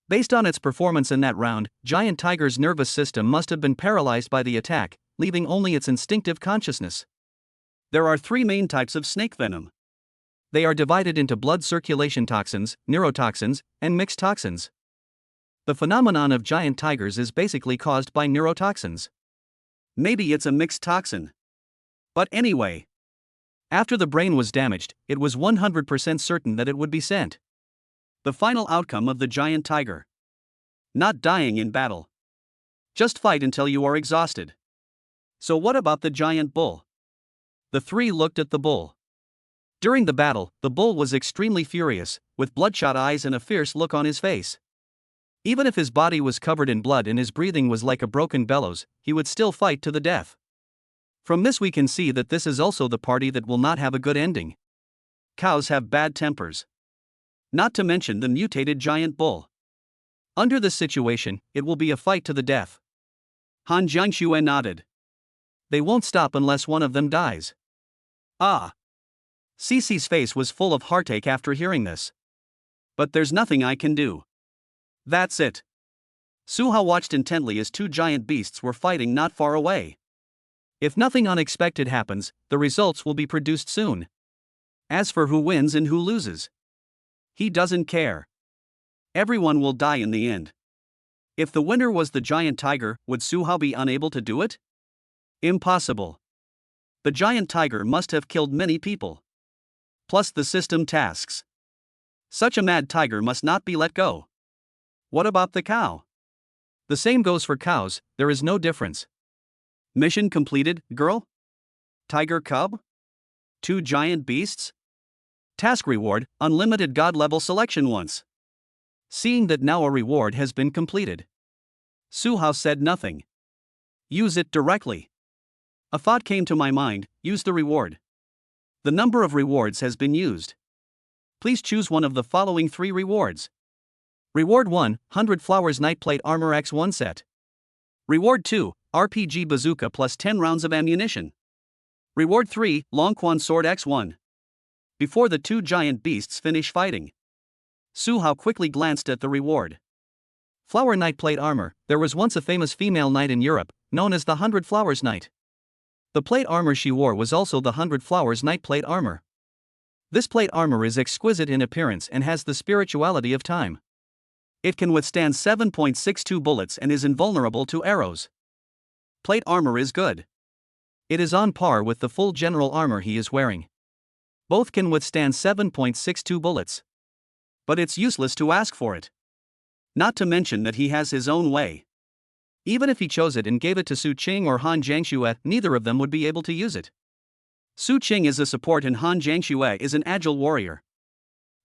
Based on its performance in that round, giant tiger's nervous system must have been paralyzed by the attack, leaving only its instinctive consciousness. There are 3 main types of snake venom. They are divided into blood circulation toxins, neurotoxins, and mixed toxins. The phenomenon of giant tigers is basically caused by neurotoxins. Maybe it's a mixed toxin. But anyway. After the brain was damaged, it was 100% certain that it would be sent. The final outcome of the giant tiger. Not dying in battle. Just fight until you are exhausted. So what about the giant bull? The 3 looked at the bull. During the battle, the bull was extremely furious, with bloodshot eyes and a fierce look on his face. Even if his body was covered in blood and his breathing was like a broken bellows, he would still fight to the death. From this we can see that this is also the party that will not have a good ending. Cows have bad tempers. Not to mention the mutated giant bull. Under this situation, it will be a fight to the death. Han Jiangxue nodded. They won't stop unless one of them dies. Ah. Cece's face was full of heartache after hearing this. But there's nothing I can do. That's it. Su Hao watched intently as 2 giant beasts were fighting not far away. If nothing unexpected happens, the results will be produced soon. As for who wins and who loses, he doesn't care. Everyone will die in the end. If the winner was the giant tiger, would Su Hao be unable to do it? Impossible. The giant tiger must have killed many people. Plus the system tasks. Such a mad tiger must not be let go. What about the cow? The same goes for cows, there is no difference. Mission completed, girl? Tiger cub? 2 giant beasts? Task reward, unlimited god level selection once. Seeing that now a reward has been completed, Suhao said nothing. Use it directly. A thought came to my mind, use the reward. The number of rewards has been used. Please choose one of the following 3 rewards. Reward 1, 100 Flowers Nightplate Armor X1 set. Reward 2, RPG Bazooka plus 10 rounds of ammunition. Reward 3, Longquan Sword X1. Before the 2 giant beasts finish fighting, Suhao quickly glanced at the reward. Flower Nightplate Armor. There was once a famous female knight in Europe, known as the 100 Flowers Knight. The plate armor she wore was also the 100 Flowers Nightplate Armor. This plate armor is exquisite in appearance and has the spirituality of time. It can withstand 7.62 bullets and is invulnerable to arrows. Plate armor is good. It is on par with the full general armor he is wearing. Both can withstand 7.62 bullets. But it's useless to ask for it. Not to mention that he has his own way. Even if he chose it and gave it to Su Qing or Han Jiangxue, neither of them would be able to use it. Su Qing is a support and Han Jiangxue is an agile warrior.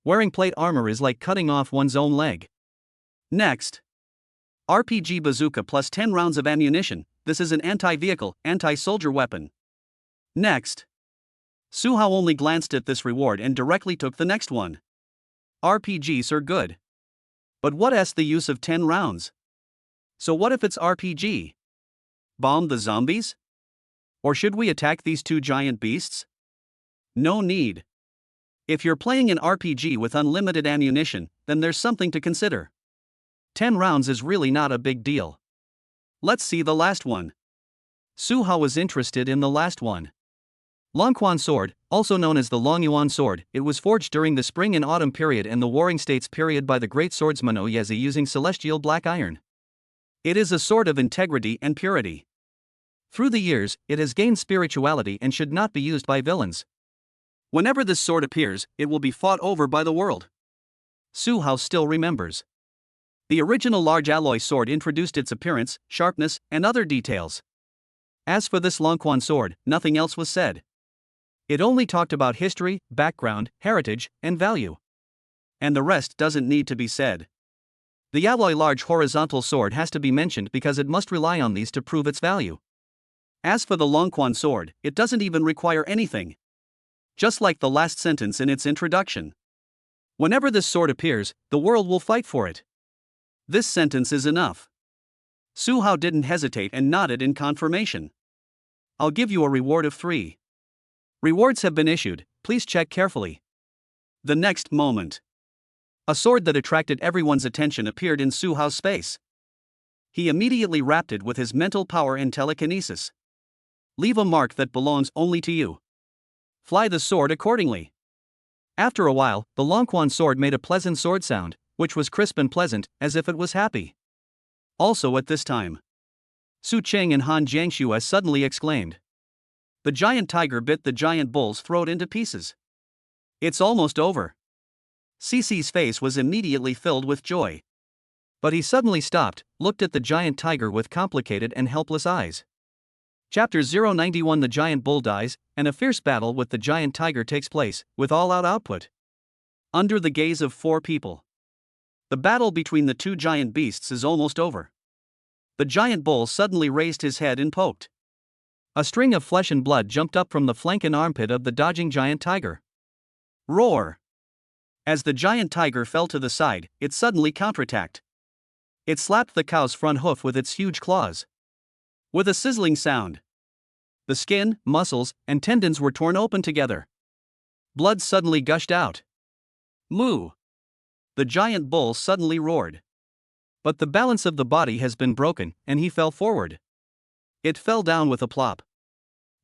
Wearing plate armor is like cutting off one's own leg. Next. RPG Bazooka plus 10 rounds of ammunition. This is an anti-vehicle, anti-soldier weapon. Next. Suhao only glanced at this reward and directly took the next one. RPGs are good. But what is the use of 10 rounds? So what if it's RPG? Bomb the zombies? Or should we attack these 2 giant beasts? No need. If you're playing an RPG with unlimited ammunition, then there's something to consider. 10 rounds is really not a big deal. Let's see the last one. Suhao was interested in the last one. Longquan Sword, also known as the Longyuan Sword, it was forged during the Spring and Autumn period and the Warring States period by the great swordsman Oyezi using celestial black iron. It is a sword of integrity and purity. Through the years, it has gained spirituality and should not be used by villains. Whenever this sword appears, it will be fought over by the world. Suhao still remembers. The original large alloy sword introduced its appearance, sharpness, and other details. As for this Longquan sword, nothing else was said. It only talked about history, background, heritage, and value. And the rest doesn't need to be said. The alloy large horizontal sword has to be mentioned because it must rely on these to prove its value. As for the Longquan sword, it doesn't even require anything. Just like the last sentence in its introduction. Whenever this sword appears, the world will fight for it. This sentence is enough. Suhao didn't hesitate and nodded in confirmation. I'll give you a reward of 3. Rewards have been issued, please check carefully. The next moment. A sword that attracted everyone's attention appeared in Suhao's space. He immediately wrapped it with his mental power and telekinesis. Leave a mark that belongs only to you. Fly the sword accordingly. After a while, the Longquan sword made a pleasant sword sound, which was crisp and pleasant, as if it was happy. Also at this time, Su Qing and Han Jiangxue suddenly exclaimed. The giant tiger bit the giant bull's throat into pieces. It's almost over. Cici's face was immediately filled with joy. But he suddenly stopped, looked at the giant tiger with complicated and helpless eyes. Chapter 091 The giant bull dies, and a fierce battle with the giant tiger takes place, with all-out output. Under the gaze of 4 people. The battle between the 2 giant beasts is almost over. The giant bull suddenly raised his head and poked. A string of flesh and blood jumped up from the flank and armpit of the dodging giant tiger. Roar! As the giant tiger fell to the side, it suddenly counterattacked. It slapped the cow's front hoof with its huge claws. With a sizzling sound, the skin, muscles, and tendons were torn open together. Blood suddenly gushed out. Moo! The giant bull suddenly roared. But the balance of the body has been broken, and he fell forward. It fell down with a plop.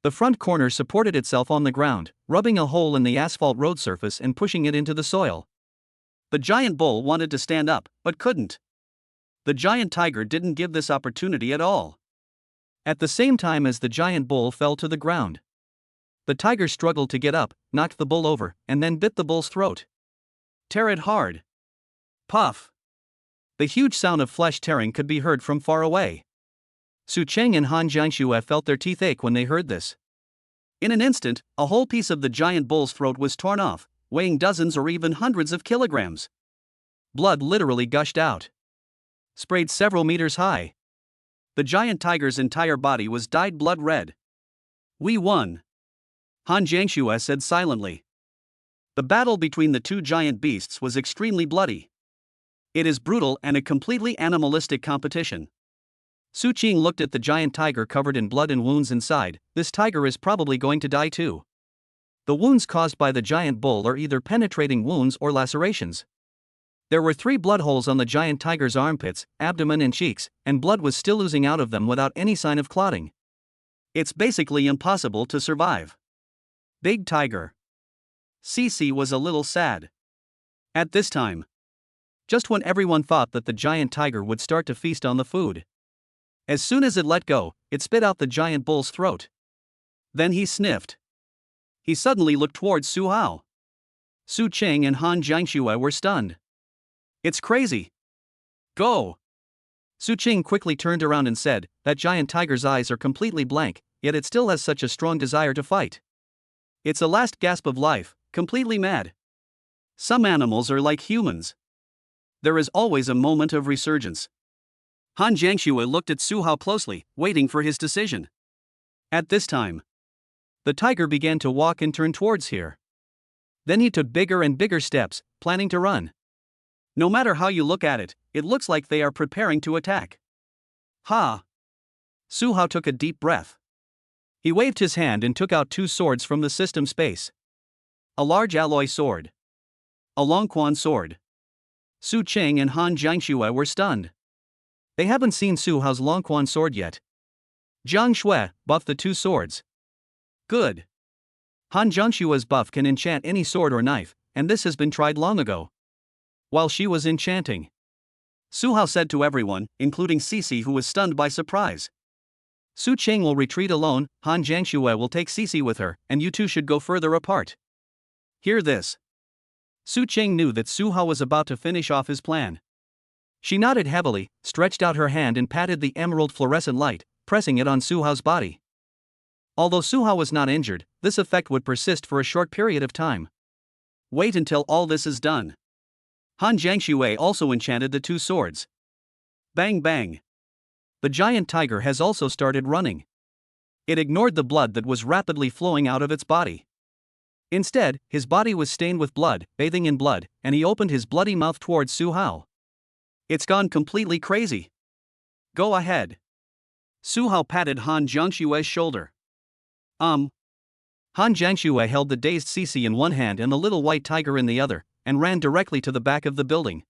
The front corner supported itself on the ground, rubbing a hole in the asphalt road surface and pushing it into the soil. The giant bull wanted to stand up, but couldn't. The giant tiger didn't give this opportunity at all. At the same time as the giant bull fell to the ground, the tiger struggled to get up, knocked the bull over, and then bit the bull's throat. Tear it hard. Puff. The huge sound of flesh tearing could be heard from far away. Su Cheng and Han Jiangxue felt their teeth ache when they heard this. In an instant, a whole piece of the giant bull's throat was torn off, weighing dozens or even hundreds of kilograms. Blood literally gushed out, sprayed several meters high. The giant tiger's entire body was dyed blood red. "We won," Han Jiangxue said silently. The battle between the two giant beasts was extremely bloody. It is brutal and a completely animalistic competition. Su Qing looked at the giant tiger covered in blood and wounds inside. This tiger is probably going to die too. The wounds caused by the giant bull are either penetrating wounds or lacerations. There were 3 blood holes on the giant tiger's armpits, abdomen and cheeks, and blood was still oozing out of them without any sign of clotting. It's basically impossible to survive. Big tiger. Cici was a little sad. At this time, just when everyone thought that the giant tiger would start to feast on the food, as soon as it let go, it spit out the giant bull's throat. Then he sniffed. He suddenly looked towards Su Hao. Su Cheng and Han Jiangxue were stunned. "It's crazy. Go!" Su Cheng quickly turned around and said, "That giant tiger's eyes are completely blank, yet it still has such a strong desire to fight. It's a last gasp of life, completely mad. Some animals are like humans. There is always a moment of resurgence." Han Jiangxue looked at Su Hao closely, waiting for his decision. At this time, the tiger began to walk and turn towards here. Then he took bigger and bigger steps, planning to run. No matter how you look at it, it looks like they are preparing to attack. "Ha!" Su Hao took a deep breath. He waved his hand and took out 2 swords from the system space. A large alloy sword. A Longquan sword. Su Cheng and Han Jiangxue were stunned. They haven't seen Su Hao's Longquan sword yet. Jiang Shui buffed the 2 swords. Good. Han Jiangshue's buff can enchant any sword or knife, and this has been tried long ago. While she was enchanting, Su Hao said to everyone, including Cici, who was stunned by surprise, "Su Cheng will retreat alone, Han Jiangxue will take Cici with her, and you two should go further apart." Hear this. Su Cheng knew that Su Hao was about to finish off his plan. She nodded heavily, stretched out her hand and patted the emerald fluorescent light, pressing it on Su Hao's body. Although Su Hao was not injured, this effect would persist for a short period of time. Wait until all this is done. Han Jiangxue also enchanted the 2 swords. Bang bang. The giant tiger has also started running. It ignored the blood that was rapidly flowing out of its body. Instead, his body was stained with blood, bathing in blood, and he opened his bloody mouth towards Su Hao. "It's gone completely crazy. Go ahead." Su Hao patted Han Jiangshue's shoulder. Han Jiangxue held the dazed Cici in one hand and the little white tiger in the other, and ran directly to the back of the building.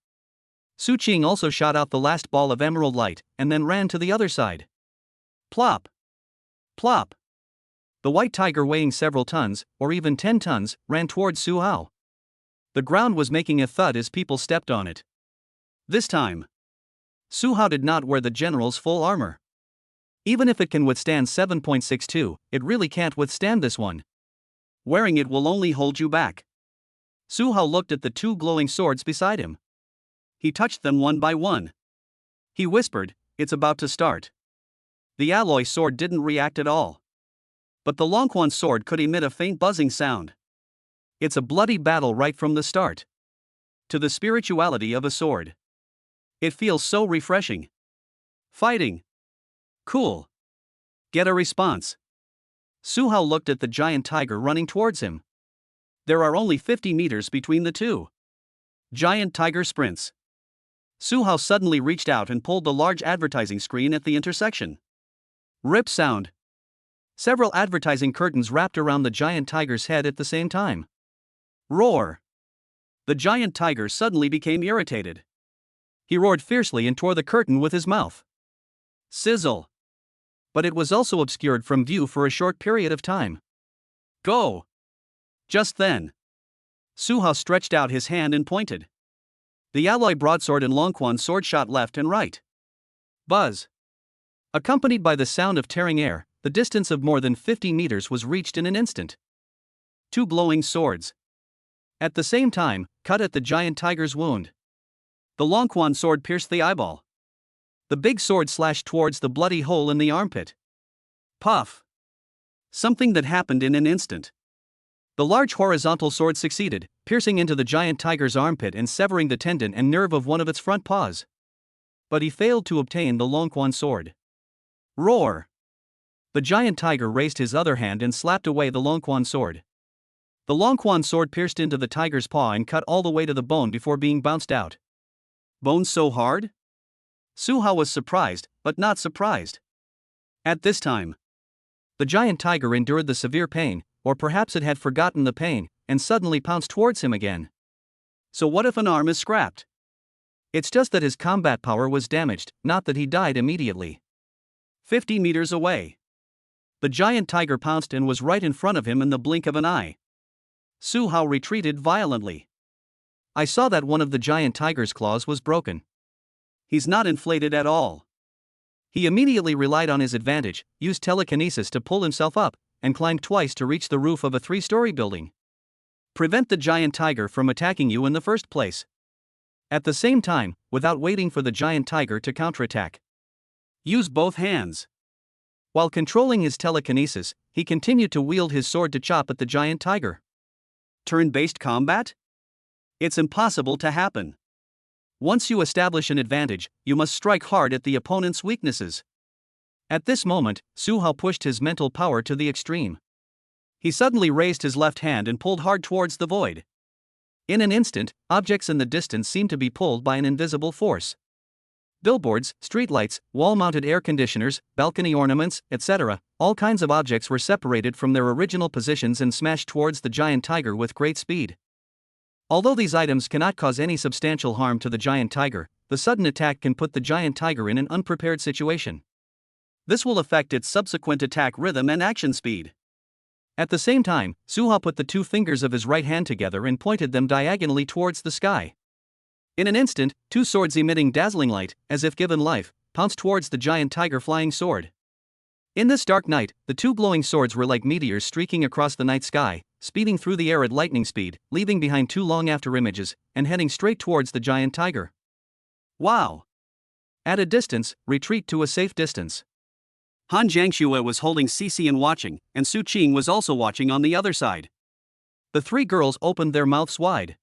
Su Qing also shot out the last ball of emerald light, and then ran to the other side. Plop! Plop! The white tiger, weighing several tons, or even 10 tons, ran towards Su Hao. The ground was making a thud as people stepped on it. This time, Su Hao did not wear the general's full armor. Even if it can withstand 7.62, it really can't withstand this one. Wearing it will only hold you back. Su Hao looked at the 2 glowing swords beside him. He touched them one by one. He whispered, "It's about to start." The alloy sword didn't react at all. But the Longquan sword could emit a faint buzzing sound. It's a bloody battle right from the start. To the spirituality of a sword. It feels so refreshing. Fighting. Cool. Get a response. Su Hao looked at the giant tiger running towards him. There are only 50 meters between the 2. Giant tiger sprints. Su Hao suddenly reached out and pulled the large advertising screen at the intersection. Rip sound. Several advertising curtains wrapped around the giant tiger's head at the same time. Roar. The giant tiger suddenly became irritated. He roared fiercely and tore the curtain with his mouth. Sizzle. But it was also obscured from view for a short period of time. Go. Just then, Su Hao stretched out his hand and pointed. The alloy broadsword and Longquan sword shot left and right. Buzz. Accompanied by the sound of tearing air, the distance of more than 50 meters was reached in an instant. 2 glowing swords, at the same time, cut at the giant tiger's wound. The Longquan sword pierced the eyeball. The big sword slashed towards the bloody hole in the armpit. Puff! Something that happened in an instant. The large horizontal sword succeeded, piercing into the giant tiger's armpit and severing the tendon and nerve of one of its front paws. But he failed to obtain the Longquan sword. Roar! The giant tiger raised his other hand and slapped away the Longquan sword. The Longquan sword pierced into the tiger's paw and cut all the way to the bone before being bounced out. Bone so hard? Su Hao was surprised, but not surprised. At this time, the giant tiger endured the severe pain, or perhaps it had forgotten the pain, and suddenly pounced towards him again. So what if an arm is scrapped? It's just that his combat power was damaged, not that he died immediately. 50 meters away, the giant tiger pounced and was right in front of him in the blink of an eye. Su Hao retreated violently. I saw that one of the giant tiger's claws was broken. He's not inflated at all. He immediately relied on his advantage, used telekinesis to pull himself up, and climbed twice to reach the roof of a 3-story building. Prevent the giant tiger from attacking you in the first place. At the same time, without waiting for the giant tiger to counterattack, use both hands. While controlling his telekinesis, he continued to wield his sword to chop at the giant tiger. Turn-based combat? It's impossible to happen. Once you establish an advantage, you must strike hard at the opponent's weaknesses. At this moment, Su Hao pushed his mental power to the extreme. He suddenly raised his left hand and pulled hard towards the void. In an instant, objects in the distance seemed to be pulled by an invisible force. Billboards, streetlights, wall-mounted air conditioners, balcony ornaments, etc., all kinds of objects were separated from their original positions and smashed towards the giant tiger with great speed. Although these items cannot cause any substantial harm to the giant tiger, the sudden attack can put the giant tiger in an unprepared situation. This will affect its subsequent attack rhythm and action speed. At the same time, Su Hao put the 2 fingers of his right hand together and pointed them diagonally towards the sky. In an instant, 2 swords emitting dazzling light, as if given life, pounced towards the giant tiger flying sword. In this dark night, the 2 glowing swords were like meteors streaking across the night sky, speeding through the air at lightning speed, leaving behind 2 long after images, and heading straight towards the giant tiger. Wow! At a distance, retreat to a safe distance. Han Jiangxue was holding Cici and watching, and Su Qing was also watching on the other side. The 3 girls opened their mouths wide.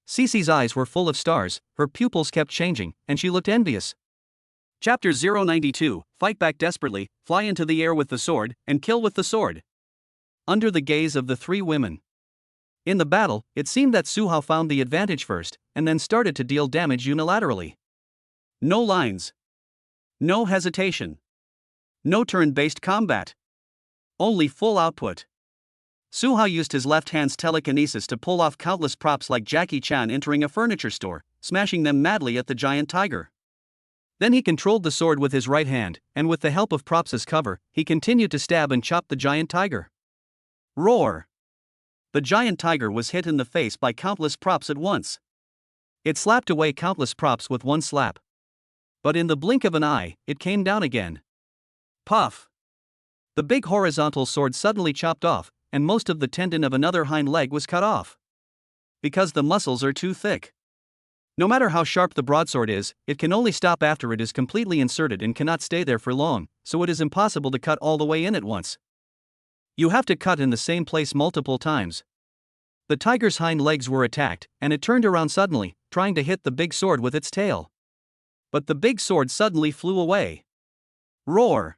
Cici's eyes were full of stars, her pupils kept changing, and she looked envious. Chapter 092, Fight back desperately, fly into the air with the sword, and kill with the sword. Under the gaze of the 3 women. In the battle, it seemed that Su Hao found the advantage first, and then started to deal damage unilaterally. No lines. No hesitation. No turn-based combat. Only full output. Su Hao used his left hand's telekinesis to pull off countless props like Jackie Chan entering a furniture store, smashing them madly at the giant tiger. Then he controlled the sword with his right hand, and with the help of props as cover, he continued to stab and chop the giant tiger. Roar! The giant tiger was hit in the face by countless props at once. It slapped away countless props with one slap. But in the blink of an eye, it came down again. Puff! The big horizontal sword suddenly chopped off, and most of the tendon of another hind leg was cut off. Because the muscles are too thick. No matter how sharp the broadsword is, it can only stop after it is completely inserted and cannot stay there for long, so it is impossible to cut all the way in at once. You have to cut in the same place multiple times. The tiger's hind legs were attacked, and it turned around suddenly, trying to hit the big sword with its tail. But the big sword suddenly flew away. Roar!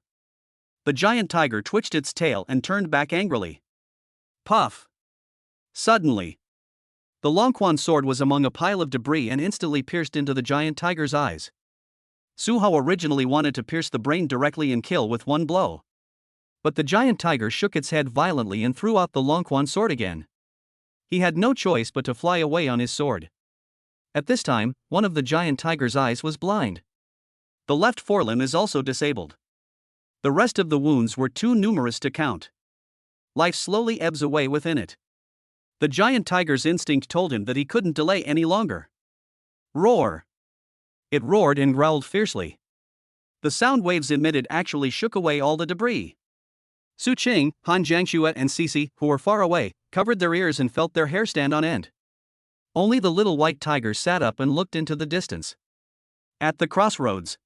The giant tiger twitched its tail and turned back angrily. Puff! Suddenly, the Longquan sword was among a pile of debris and instantly pierced into the giant tiger's eyes. Su Hao originally wanted to pierce the brain directly and kill with one blow. But the giant tiger shook its head violently and threw out the Longquan sword again. He had no choice but to fly away on his sword. At this time, one of the giant tiger's eyes was blind. The left forelimb is also disabled. The rest of the wounds were too numerous to count. Life slowly ebbs away within it. The giant tiger's instinct told him that he couldn't delay any longer. Roar! It roared and growled fiercely. The sound waves emitted actually shook away all the debris. Su Qing, Han Jiangxue and Cici, who were far away, covered their ears and felt their hair stand on end. Only the little white tiger sat up and looked into the distance. At the crossroads,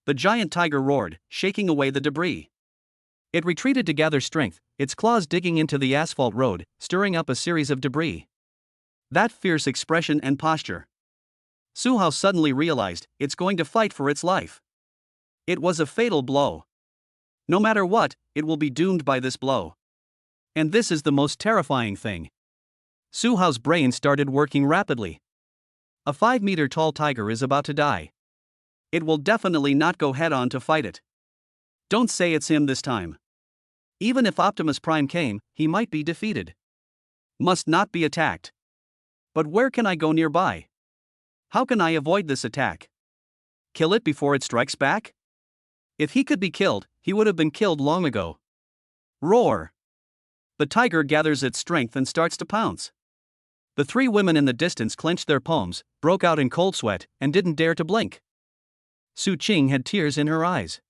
the giant tiger roared, shaking away the debris. It retreated to gather strength, its claws digging into the asphalt road, stirring up a series of debris. That fierce expression and posture. Su Hao suddenly realized it's going to fight for its life. It was a fatal blow. No matter what, it will be doomed by this blow. And this is the most terrifying thing. Su Hao's brain started working rapidly. A 5-meter tall tiger is about to die. It will definitely not go head on to fight it. Don't say it's him this time. Even if Optimus Prime came, he might be defeated. Must not be attacked. But where can I go nearby? How can I avoid this attack? Kill it before it strikes back? If he could be killed, he would have been killed long ago. Roar! The tiger gathers its strength and starts to pounce. The 3 women in the distance clenched their palms, broke out in cold sweat, and didn't dare to blink. Su Qing had tears in her eyes.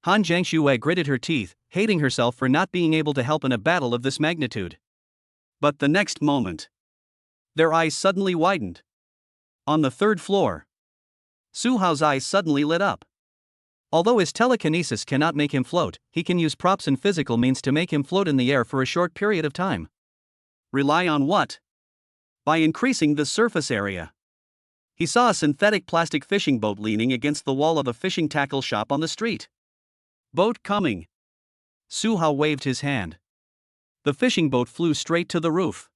Han Jiangxue gritted her teeth, hating herself for not being able to help in a battle of this magnitude. But the next moment, their eyes suddenly widened. On the 3rd floor, Su Hao's eyes suddenly lit up. Although his telekinesis cannot make him float, he can use props and physical means to make him float in the air for a short period of time. Rely on what? By increasing the surface area. He saw a synthetic plastic fishing boat leaning against the wall of a fishing tackle shop on the street. Boat coming. Su Hao waved his hand. The fishing boat flew straight to the roof.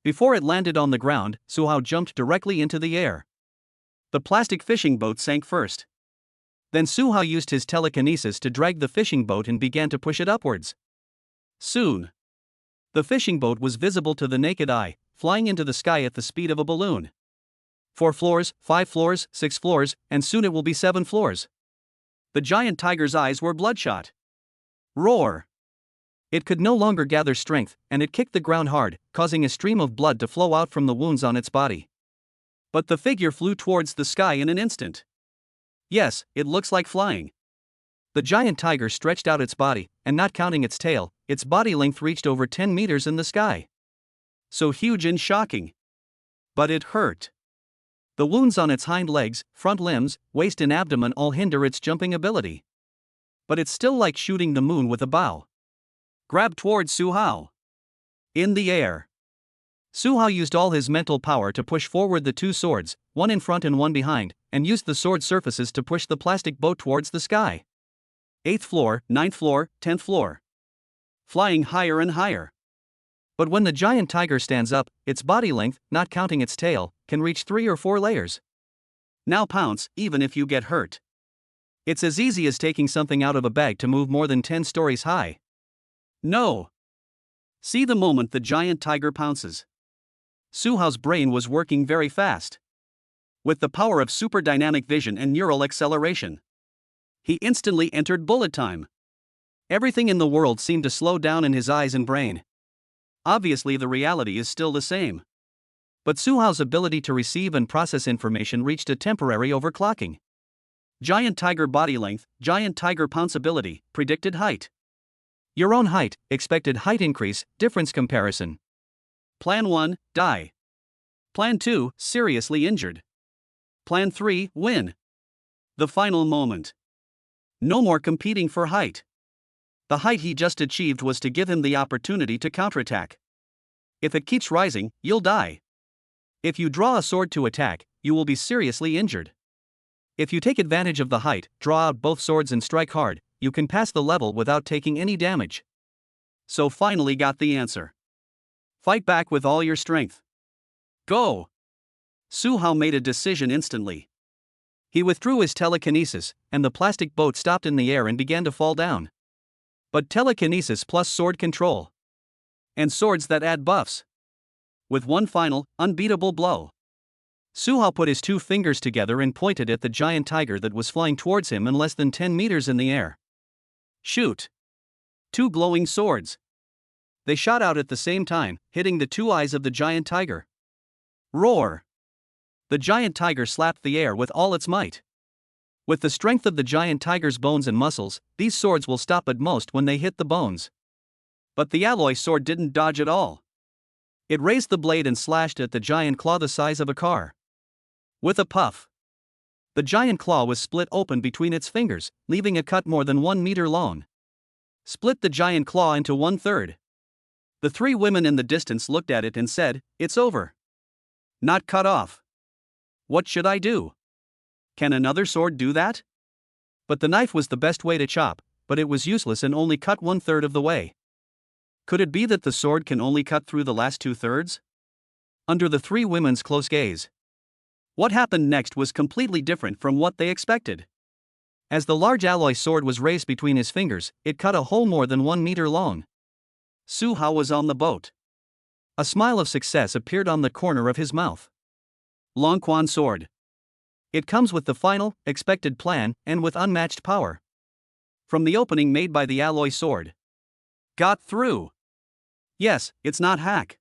Before it landed on the ground, Su Hao jumped directly into the air. The plastic fishing boat sank first. Then Su Hao used his telekinesis to drag the fishing boat and began to push it upwards. Soon, the fishing boat was visible to the naked eye, flying into the sky at the speed of a balloon. 4 floors, 5 floors, 6 floors, and soon it will be 7 floors. The giant tiger's eyes were bloodshot. Roar! It could no longer gather strength, and it kicked the ground hard, causing a stream of blood to flow out from the wounds on its body. But the figure flew towards the sky in an instant. Yes, it looks like flying. The giant tiger stretched out its body, and not counting its tail, its body length reached over 10 meters in the sky. So huge and shocking. But it hurt. The wounds on its hind legs, front limbs, waist and abdomen all hinder its jumping ability. But it's still like shooting the moon with a bow. Grab towards Su Hao. In the air. Su Hao used all his mental power to push forward the 2 swords, one in front and one behind, and used the sword surfaces to push the plastic boat towards the sky. 8th floor, 9th floor, 10th floor. Flying higher and higher. But when the giant tiger stands up, its body length, not counting its tail, can reach 3 or 4 layers. Now pounce, even if you get hurt. It's as easy as taking something out of a bag to move more than 10 stories high. No. See the moment the giant tiger pounces. Su Hao's brain was working very fast. With the power of super dynamic vision and neural acceleration, he instantly entered bullet time. Everything in the world seemed to slow down in his eyes and brain. Obviously, the reality is still the same. But Su Hao's ability to receive and process information reached a temporary overclocking. Giant tiger body length, giant tiger pounce ability, predicted height. Your own height, expected height increase, difference comparison. Plan 1, die. Plan 2, seriously injured. Plan 3, win. The final moment. No more competing for height. The height he just achieved was to give him the opportunity to counterattack. If it keeps rising, you'll die. If you draw a sword to attack, you will be seriously injured. If you take advantage of the height, draw out both swords and strike hard, you can pass the level without taking any damage. So finally got the answer. Fight back with all your strength. Go! Su Hao made a decision instantly. He withdrew his telekinesis, and the plastic boat stopped in the air and began to fall down. But telekinesis plus sword control. And swords that add buffs. With one final, unbeatable blow. Su Hao put his 2 fingers together and pointed at the giant tiger that was flying towards him in less than 10 meters in the air. Shoot! 2 glowing swords. They shot out at the same time, hitting the 2 eyes of the giant tiger. Roar! The giant tiger slapped the air with all its might. With the strength of the giant tiger's bones and muscles, these swords will stop at most when they hit the bones. But the alloy sword didn't dodge at all. It raised the blade and slashed at the giant claw the size of a car. With a puff, the giant claw was split open between its fingers, leaving a cut more than 1 meter long. Split the giant claw into 1/3. The three women in the distance looked at it and said, "It's over. Not cut off. What should I do? Can another sword do that?" But the knife was the best way to chop, but it was useless and only cut 1/3 of the way. Could it be that the sword can only cut through the last 2/3? Under the three women's close gaze, what happened next was completely different from what they expected. As the large alloy sword was raised between his fingers, it cut a hole more than 1 meter long. Su Hao was on the boat. A smile of success appeared on the corner of his mouth. Long Quan sword. It comes with the final, expected plan, and with unmatched power. From the opening made by the alloy sword. Got through. Yes, it's not hack.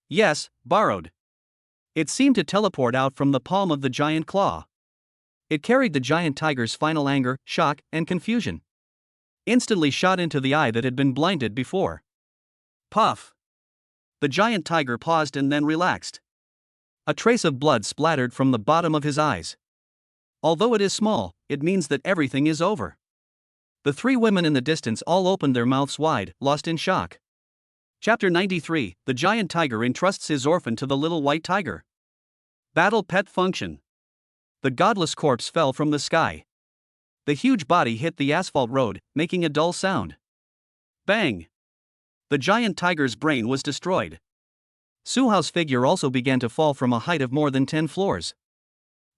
Yes, borrowed. It seemed to teleport out from the palm of the giant claw. It carried the giant tiger's final anger, shock, and confusion. Instantly shot into the eye that had been blinded before. Puff. The giant tiger paused and then relaxed. A trace of blood splattered from the bottom of his eyes. Although it is small, it means that everything is over. The three women in the distance all opened their mouths wide, lost in shock. Chapter 93, The Giant Tiger Entrusts His Orphan to the Little White Tiger. Battle Pet Function. The godless corpse fell from the sky. The huge body hit the asphalt road, making a dull sound. Bang! The giant tiger's brain was destroyed. Su Hao's figure also began to fall from a height of more than 10 floors.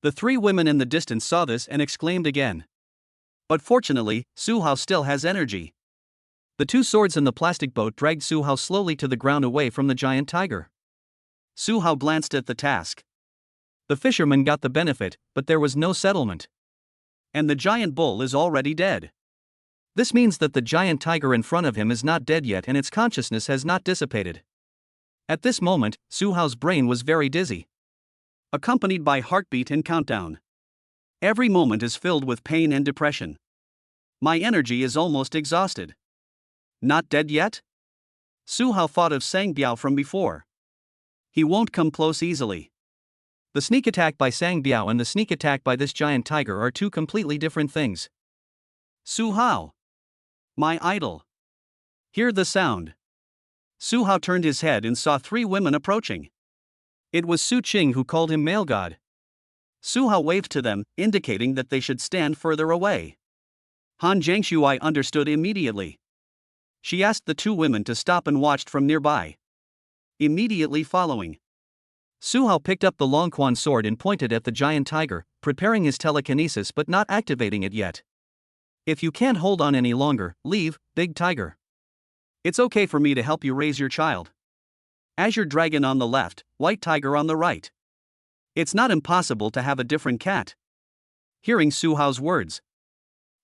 The three women in the distance saw this and exclaimed again. But fortunately, Su Hao still has energy. The two swords in the plastic boat dragged Su Hao slowly to the ground away from the giant tiger. Su Hao glanced at the task. The fisherman got the benefit, but there was no settlement. And the giant bull is already dead. This means that the giant tiger in front of him is not dead yet and its consciousness has not dissipated. At this moment, Su Hao's brain was very dizzy, accompanied by heartbeat and countdown. Every moment is filled with pain and depression. My energy is almost exhausted. Not dead yet? Su Hao thought of Sang Biao from before. He won't come close easily. The sneak attack by Sang Biao and the sneak attack by this giant tiger are two completely different things. Su Hao. My idol. Hear the sound. Su Hao turned his head and saw three women approaching. It was Su Qing who called him male god. Su Hao waved to them, indicating that they should stand further away. Han Jiangshuai understood immediately. She asked the two women to stop and watched from nearby. Immediately following, Su Hao picked up the Long Quan sword and pointed at the giant tiger, preparing his telekinesis but not activating it yet. If you can't hold on any longer, leave, big tiger. It's okay for me to help you raise your child. Azure dragon on the left, white tiger on the right. It's not impossible to have a different cat. Hearing Su Hao's words,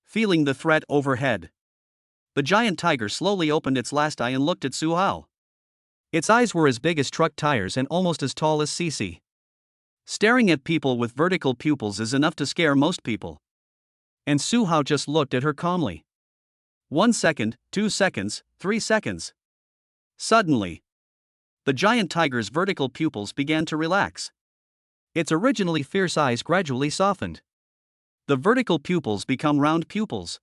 feeling the threat overhead, the giant tiger slowly opened its last eye and looked at Su Hao. Its eyes were as big as truck tires and almost as tall as Cece. Staring at people with vertical pupils is enough to scare most people. And Su Hao just looked at her calmly. 1 second, 2 seconds, 3 seconds. Suddenly, the giant tiger's vertical pupils began to relax. Its originally fierce eyes gradually softened. The vertical pupils become round pupils.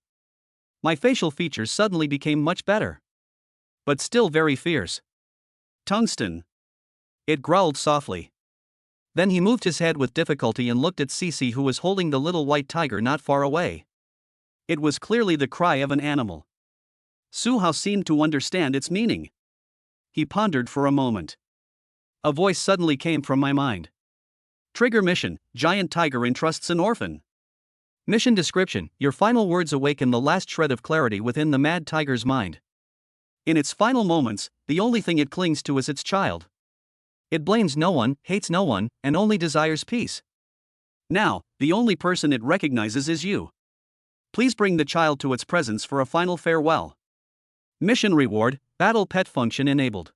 My facial features suddenly became much better. But still very fierce. Tungsten. It growled softly. Then he moved his head with difficulty and looked at Cece, who was holding the little white tiger not far away. It was clearly the cry of an animal. Su Hao seemed to understand its meaning. He pondered for a moment. A voice suddenly came from my mind. Trigger mission, giant tiger entrusts an orphan. Mission description, your final words awaken the last shred of clarity within the mad tiger's mind. In its final moments, the only thing it clings to is its child. It blames no one, hates no one, and only desires peace. Now, the only person it recognizes is you. Please bring the child to its presence for a final farewell. Mission reward, battle pet function enabled.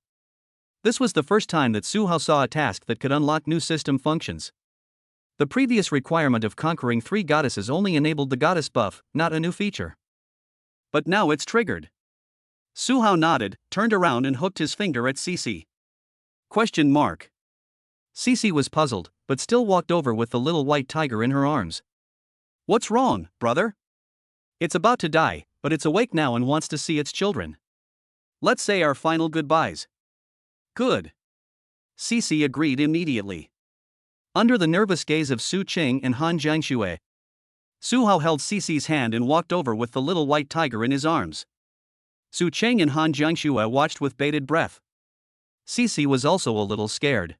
This was the first time that Su Hao saw a task that could unlock new system functions. The previous requirement of conquering 3 goddesses only enabled the goddess buff, not a new feature. But now it's triggered. Su Hao nodded, turned around and hooked his finger at Cece. Question mark. Cece was puzzled, but still walked over with the little white tiger in her arms. What's wrong, brother? It's about to die, but it's awake now and wants to see its children. Let's say our final goodbyes. Good. Cece agreed immediately. Under the nervous gaze of Su Qing and Han Jiangxue, Su Hao held Cece's hand and walked over with the little white tiger in his arms. Su Qing and Han Jiangxue watched with bated breath. Cece was also a little scared.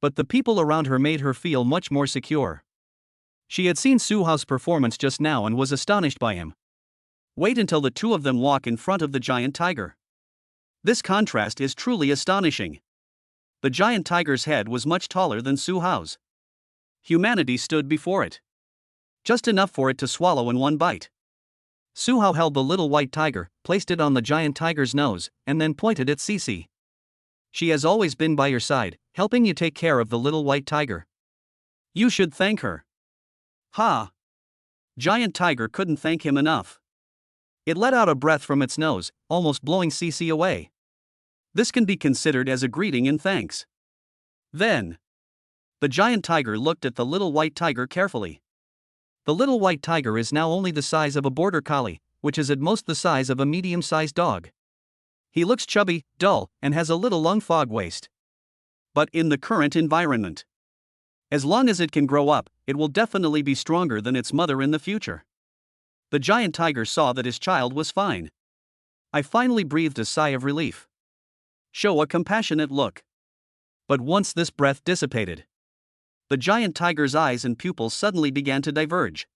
But the people around her made her feel much more secure. She had seen Su Hao's performance just now and was astonished by him. Wait until the two of them walk in front of the giant tiger. This contrast is truly astonishing. The giant tiger's head was much taller than Su Hao's. Humanity stood before it. Just enough for it to swallow in one bite. Su Hao held the little white tiger, placed it on the giant tiger's nose, and then pointed at Cece. She has always been by your side, helping you take care of the little white tiger. You should thank her. Ha! Giant tiger couldn't thank him enough. It let out a breath from its nose, almost blowing Cece away. This can be considered as a greeting and thanks. Then, the giant tiger looked at the little white tiger carefully. The little white tiger is now only the size of a border collie, which is at most the size of a medium-sized dog. He looks chubby, dull, and has a little lung fog waist. But in the current environment, as long as it can grow up, it will definitely be stronger than its mother in the future. The giant tiger saw that his child was fine. I finally breathed a sigh of relief. Show a compassionate look. But once this breath dissipated, the giant tiger's eyes and pupils suddenly began to diverge.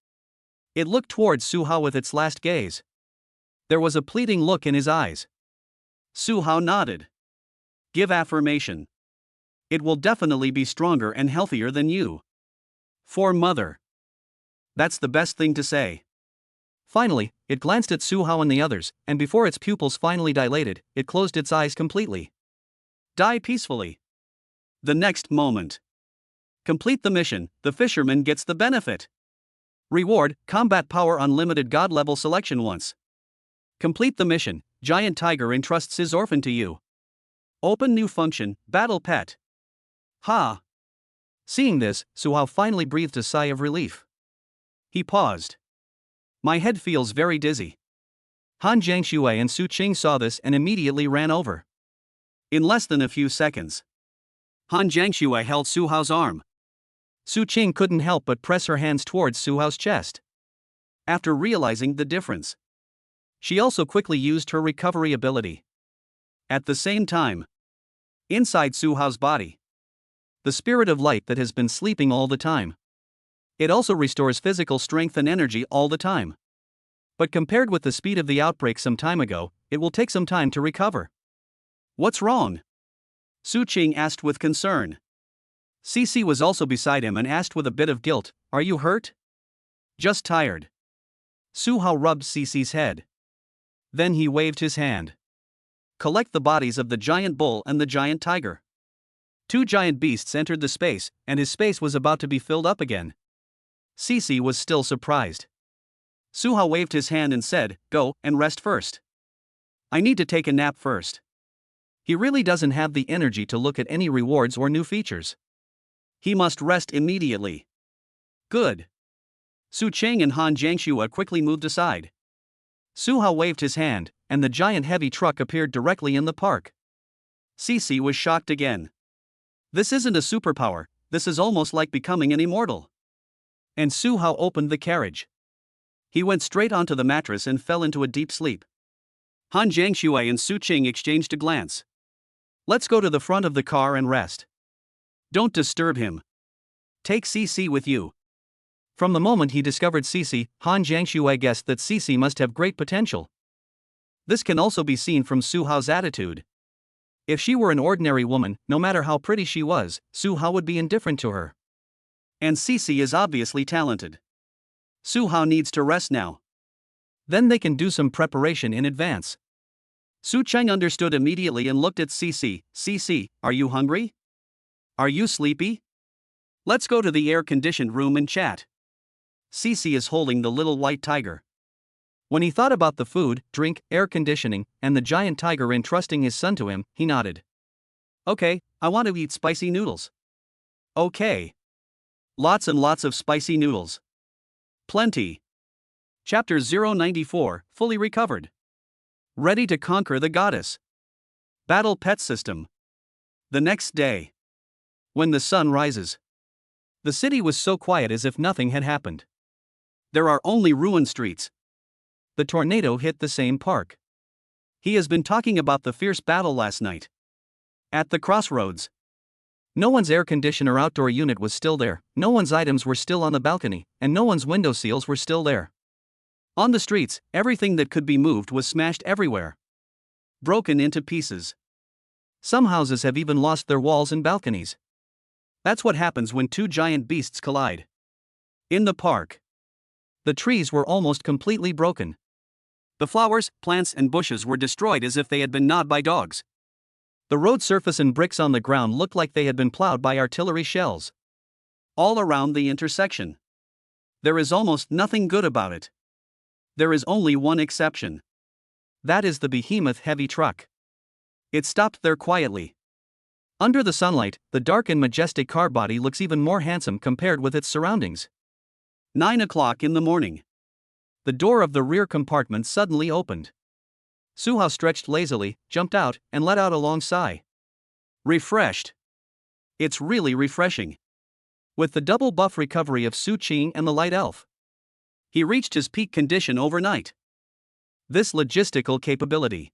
It looked towards Su Hao with its last gaze. There was a pleading look in his eyes. Su Hao nodded. Give affirmation. It will definitely be stronger and healthier than you. For mother. That's the best thing to say. Finally, it glanced at Su Hao and the others, and before its pupils finally dilated, it closed its eyes completely. Die peacefully. The next moment. Complete the mission, the fisherman gets the benefit. Reward, combat power unlimited god level selection once. Complete the mission, giant tiger entrusts his orphan to you. Open new function, battle pet. Ha! Seeing this, Su Hao finally breathed a sigh of relief. He paused. My head feels very dizzy. Han Jiangxue and Su Qing saw this and immediately ran over. In less than a few seconds, Han Jiangxue held Su Hao's arm. Su Qing couldn't help but press her hands towards Su Hao's chest. After realizing the difference, she also quickly used her recovery ability. At the same time, inside Su Hao's body, the spirit of light that has been sleeping all the time. It also restores physical strength and energy all the time. But compared with the speed of the outbreak some time ago, it will take some time to recover. What's wrong? Su Qing asked with concern. Cece was also beside him and asked with a bit of guilt, Are you hurt? Just tired. Su Hao rubbed Cece's head. Then he waved his hand. Collect the bodies of the giant bull and the giant tiger. Two giant beasts entered the space, and his space was about to be filled up again. Cece was still surprised. Su Hao waved his hand and said, Go and rest first. I need to take a nap first. He really doesn't have the energy to look at any rewards or new features. He must rest immediately. Good. Su Qing and Han Jiangxue quickly moved aside. Su Hao waved his hand, and the giant heavy truck appeared directly in the park. Cece was shocked again. This isn't a superpower, this is almost like becoming an immortal. And Su Hao opened the carriage. He went straight onto the mattress and fell into a deep sleep. Han Jiangxue and Su Qing exchanged a glance. Let's go to the front of the car and rest. Don't disturb him. Take Cece with you. From the moment he discovered Cece, Han Jiangxue guessed that Cece must have great potential. This can also be seen from Su Hao's attitude. If she were an ordinary woman, no matter how pretty she was, Su Hao would be indifferent to her. And Cece is obviously talented. Su Hao needs to rest now. Then they can do some preparation in advance. Su Qing understood immediately and looked at Cece. Cece, are you hungry? Are you sleepy? Let's go to the air-conditioned room and chat. Cece is holding the little white tiger. When he thought about the food, drink, air conditioning, and the giant tiger entrusting his son to him, he nodded. Okay, I want to eat spicy noodles. Okay. Lots and lots of spicy noodles. Plenty. Chapter 094, Fully Recovered. Ready to conquer the goddess. Battle pet system. The next day. When the sun rises. The city was so quiet as if nothing had happened. There are only ruined streets. The tornado hit the same park. He has been talking about the fierce battle last night. At the crossroads. No one's air conditioner outdoor unit was still there, no one's items were still on the balcony, and no one's window seals were still there. On the streets, everything that could be moved was smashed everywhere. Broken into pieces. Some houses have even lost their walls and balconies. That's what happens when two giant beasts collide. In the park. The trees were almost completely broken. The flowers, plants, and bushes were destroyed as if they had been gnawed by dogs. The road surface and bricks on the ground looked like they had been plowed by artillery shells. All around the intersection. There is almost nothing good about it. There is only one exception. That is the behemoth heavy truck. It stopped there quietly. Under the sunlight, the dark and majestic car body looks even more handsome compared with its surroundings. 9 o'clock in the morning. The door of the rear compartment suddenly opened. Suhao stretched lazily, jumped out, and let out a long sigh. Refreshed. It's really refreshing. With the double buff recovery of Su Qing and the light elf. He reached his peak condition overnight. This logistical capability.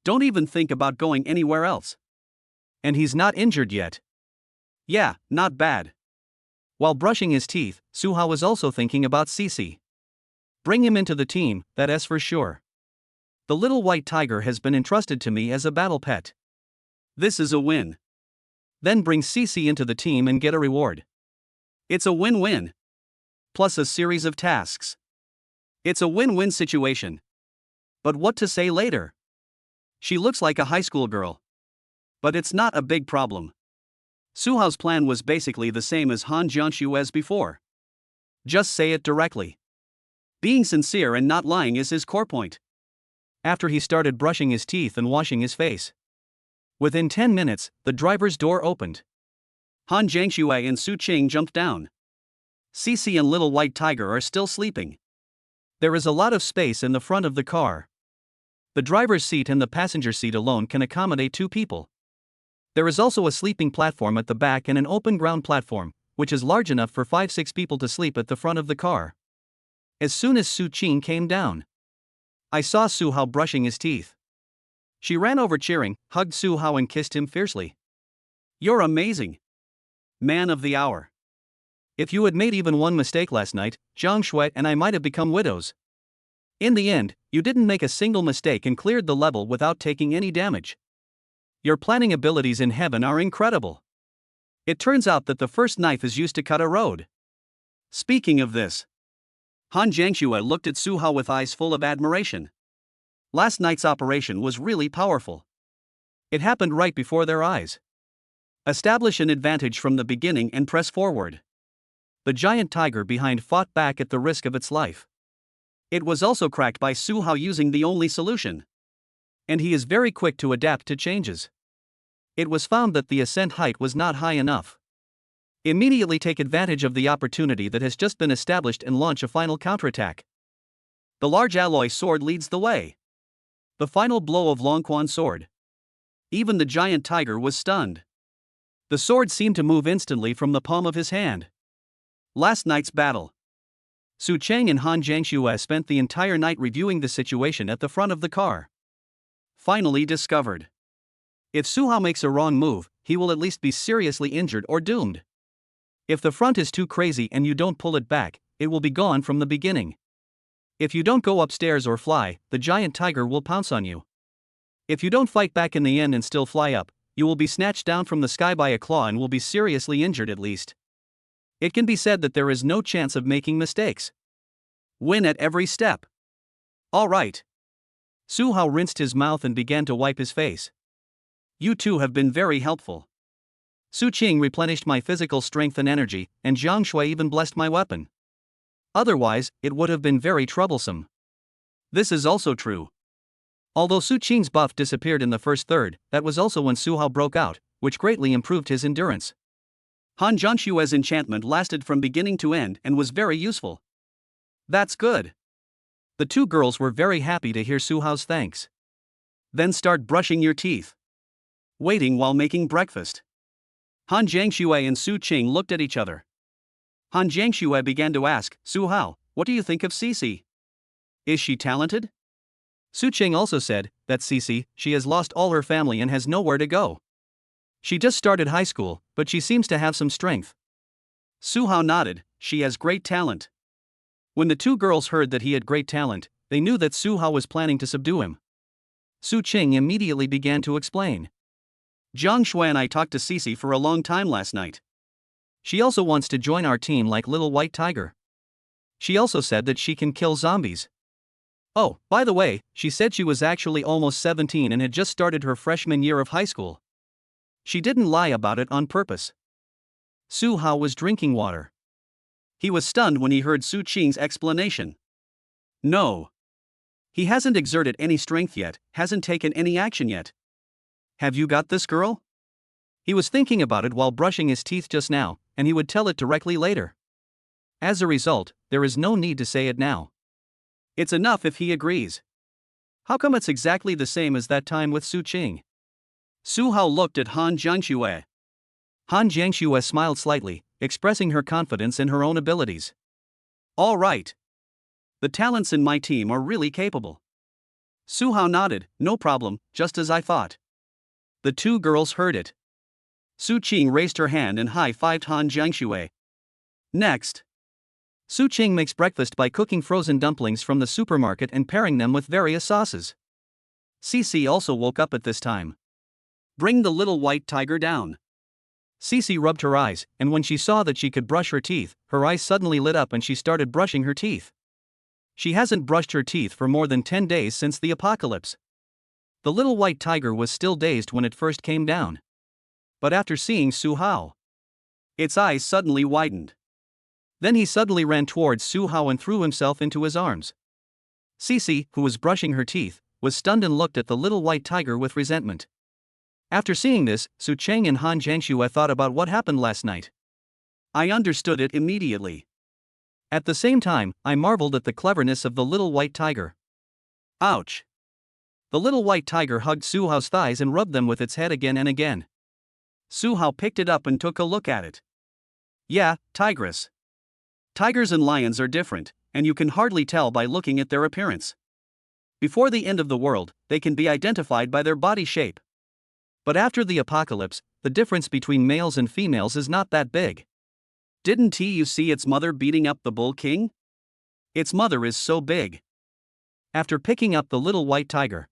Don't even think about going anywhere else. And he's not injured yet. Yeah, not bad. While brushing his teeth, Suhao was also thinking about Cici. Bring him into the team, that's for sure. The little white tiger has been entrusted to me as a battle pet. This is a win. Then bring Cici into the team and get a reward. It's a win-win. Plus a series of tasks. It's a win-win situation. But what to say later? She looks like a high school girl. But it's not a big problem. Suhao's plan was basically the same as Han Jianshu's before. Just say it directly. Being sincere and not lying is his core point. After he started brushing his teeth and washing his face. Within 10 minutes, the driver's door opened. Han Jianshu and Su Qing jumped down. Cici and Little White Tiger are still sleeping. There is a lot of space in the front of the car. The driver's seat and the passenger seat alone can accommodate 2 people. There is also a sleeping platform at the back and an open ground platform, which is large enough for 5-6 people to sleep at the front of the car. As soon as Su Qing came down, I saw Suhao brushing his teeth. She ran over cheering, hugged Suhao and kissed him fiercely. You're amazing. Man of the hour. If you had made even one mistake last night, Zhang Shui and I might have become widows. In the end, you didn't make a single mistake and cleared the level without taking any damage. Your planning abilities in heaven are incredible. It turns out that the first knife is used to cut a road. Speaking of this, Han Jianshu looked at Suhao with eyes full of admiration. Last night's operation was really powerful. It happened right before their eyes. Establish an advantage from the beginning and press forward. The giant tiger behind fought back at the risk of its life. It was also cracked by Suhao using the only solution. And he is very quick to adapt to changes. It was found that the ascent height was not high enough. Immediately take advantage of the opportunity that has just been established and launch a final counterattack. The large alloy sword leads the way. The final blow of Longquan's sword. Even the giant tiger was stunned. The sword seemed to move instantly from the palm of his hand. Last night's battle. Su Cheng and Han Jianshu spent the entire night reviewing the situation at the front of the car. Finally discovered. If Suhao makes a wrong move, he will at least be seriously injured or doomed. If the front is too crazy and you don't pull it back, it will be gone from the beginning. If you don't go upstairs or fly, the giant tiger will pounce on you. If you don't fight back in the end and still fly up, you will be snatched down from the sky by a claw and will be seriously injured at least. It can be said that there is no chance of making mistakes. Win at every step. All right. Suhao rinsed his mouth and began to wipe his face. You two have been very helpful. Su Qing replenished my physical strength and energy, and Zhang Shui even blessed my weapon. Otherwise, it would have been very troublesome. This is also true. Although Su Qing's buff disappeared in the first third, that was also when Suhao broke out, which greatly improved his endurance. Han Jiangshue's enchantment lasted from beginning to end and was very useful. That's good. The two girls were very happy to hear Su Hao's thanks. Then start brushing your teeth. Waiting while making breakfast. Han Jiangxue and Su Qing looked at each other. Han Jiangxue began to ask, Su Hao, what do you think of Cici? Is she talented? Su Qing also said that Cici, she has lost all her family and has nowhere to go. She just started high school, but she seems to have some strength. Su Hao nodded, she has great talent. When the two girls heard that he had great talent, they knew that Su Hao was planning to subdue him. Su Qing immediately began to explain. Jiang Shui and I talked to Cici for a long time last night. She also wants to join our team like Little White Tiger. She also said that she can kill zombies. Oh, by the way, she said she was actually almost 17 and had just started her freshman year of high school. She didn't lie about it on purpose. Su Hao was drinking water. He was stunned when he heard Su Qing's explanation. No. He hasn't exerted any strength yet, hasn't taken any action yet. Have you got this, girl? He was thinking about it while brushing his teeth just now, and he would tell it directly later. As a result, there is no need to say it now. It's enough if he agrees. How come it's exactly the same as that time with Su Qing? Su Hao looked at Han Jiangxue. Han Jiangxue smiled slightly, expressing her confidence in her own abilities. All right. The talents in my team are really capable. Su Hao nodded, no problem, just as I thought. The two girls heard it. Su Qing raised her hand and high-fived Han Jiangxue. Next. Su Qing makes breakfast by cooking frozen dumplings from the supermarket and pairing them with various sauces. Cici also woke up at this time. Bring the little white tiger down. Cici rubbed her eyes, and when she saw that she could brush her teeth, her eyes suddenly lit up and she started brushing her teeth. She hasn't brushed her teeth for more than 10 days since the apocalypse. The little white tiger was still dazed when it first came down. But after seeing Su Hao, its eyes suddenly widened. Then he suddenly ran towards Su Hao and threw himself into his arms. Cici, who was brushing her teeth, was stunned and looked at the little white tiger with resentment. After seeing this, Su Qing and Han Jiangxue thought about what happened last night. I understood it immediately. At the same time, I marveled at the cleverness of the little white tiger. Ouch! The little white tiger hugged Su Hao's thighs and rubbed them with its head again and again. Su Hao picked it up and took a look at it. Yeah, tigress. Tigers and lions are different, and you can hardly tell by looking at their appearance. Before the end of the world, they can be identified by their body shape. But after the apocalypse, the difference between males and females is not that big. Didn't you see its mother beating up the bull king? Its mother is so big. After picking up the little white tiger,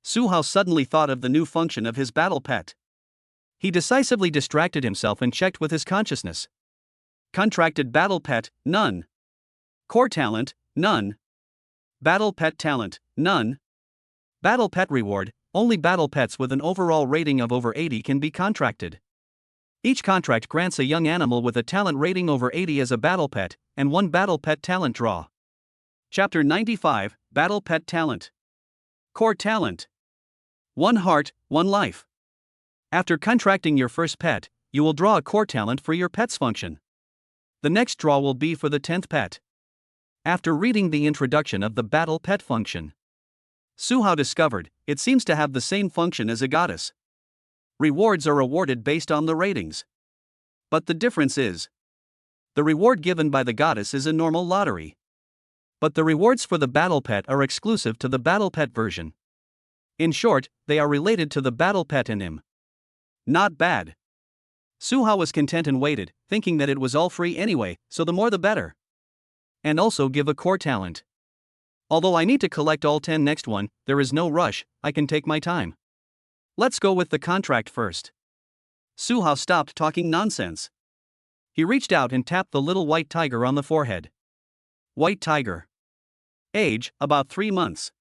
Su Hao suddenly thought of the new function of his battle pet. He decisively distracted himself and checked with his consciousness. Contracted battle pet, none. Core talent, none. Battle pet talent, none. Battle pet reward, only battle pets with an overall rating of over 80 can be contracted. Each contract grants a young animal with a talent rating over 80 as a battle pet, and one battle pet talent draw. Chapter 95, Battle Pet Talent. Core Talent. 1 heart, 1 life. After contracting your first pet, you will draw a core talent for your pet's function. The next draw will be for the 10th pet. After reading the introduction of the battle pet function, Su Hao discovered it seems to have the same function as a goddess. Rewards are awarded based on the ratings. But the difference is, the reward given by the goddess is a normal lottery. But the rewards for the battle pet are exclusive to the battle pet version. In short, they are related to the battle pet in him. Not bad. Su Hao was content and waited, thinking that it was all free anyway, so the more the better. And also give a core talent. Although I need to collect all 10 next one, there is no rush, I can take my time. Let's go with the contract first. Su Hao stopped talking nonsense. He reached out and tapped the little white tiger on the forehead. White tiger. Age, about 3 months.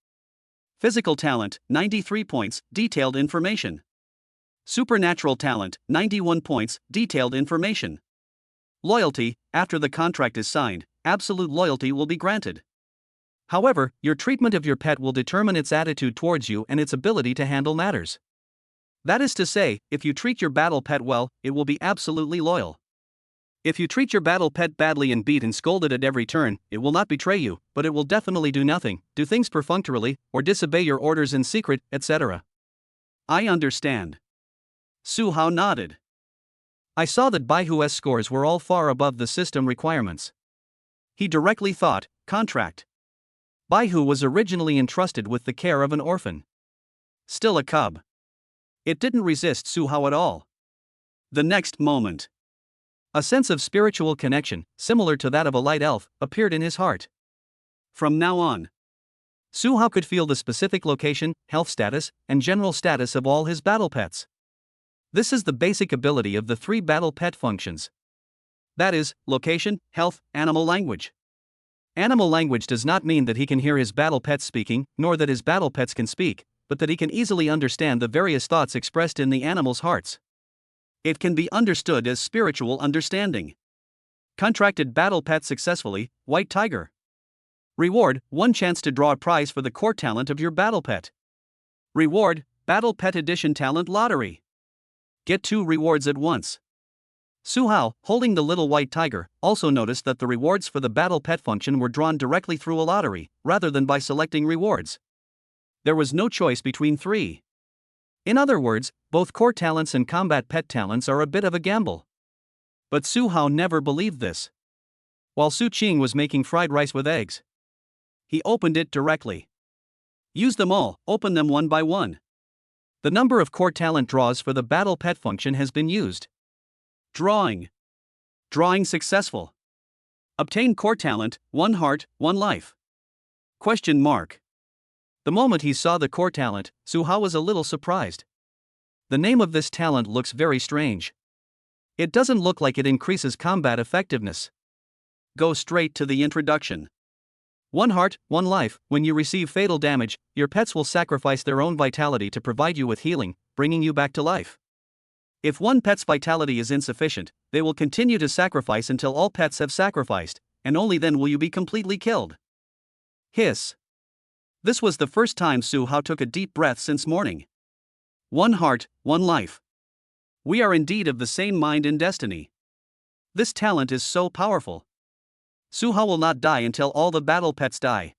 Physical talent, 93 points, detailed information. Supernatural talent, 91 points, detailed information. Loyalty, after the contract is signed, absolute loyalty will be granted. However, your treatment of your pet will determine its attitude towards you and its ability to handle matters. That is to say, if you treat your battle pet well, it will be absolutely loyal. If you treat your battle pet badly and beat and scold it at every turn, it will not betray you, but it will definitely do nothing, do things perfunctorily, or disobey your orders in secret, etc. I understand. Su Hao nodded. I saw that Baihu's scores were all far above the system requirements. He directly thought, contract. Baihu was originally entrusted with the care of an orphan. Still a cub. It didn't resist Su Hao at all. The next moment, a sense of spiritual connection, similar to that of a light elf, appeared in his heart. From now on, Su Hao could feel the specific location, health status, and general status of all his battle pets. This is the basic ability of the 3 battle pet functions. That is, location, health, animal language. Animal language does not mean that he can hear his battle pets speaking, nor that his battle pets can speak, but that he can easily understand the various thoughts expressed in the animals' hearts. It can be understood as spiritual understanding. Contracted battle pet successfully, White Tiger. Reward, 1 chance to draw a prize for the core talent of your battle pet. Reward, Battle Pet Edition Talent Lottery. Get 2 rewards at once. Su Hao, holding the little white tiger, also noticed that the rewards for the battle pet function were drawn directly through a lottery, rather than by selecting rewards. There was no choice between 3. In other words, both core talents and combat pet talents are a bit of a gamble. But Su Hao never believed this. While Su Qing was making fried rice with eggs, he opened it directly. Use them all, open them one by one. The number of core talent draws for the battle pet function has been used. Drawing. Drawing successful. Obtain core talent, 1 heart, 1 life. Question mark. The moment he saw the core talent, Su Hao was a little surprised. The name of this talent looks very strange. It doesn't look like it increases combat effectiveness. Go straight to the introduction. 1 heart, 1 life. When you receive fatal damage, your pets will sacrifice their own vitality to provide you with healing, bringing you back to life. If one pet's vitality is insufficient, they will continue to sacrifice until all pets have sacrificed, and only then will you be completely killed. Hiss. This was the first time Su Hao took a deep breath since morning. 1 heart, 1 life. We are indeed of the same mind and destiny. This talent is so powerful. Su Hao will not die until all the battle pets die.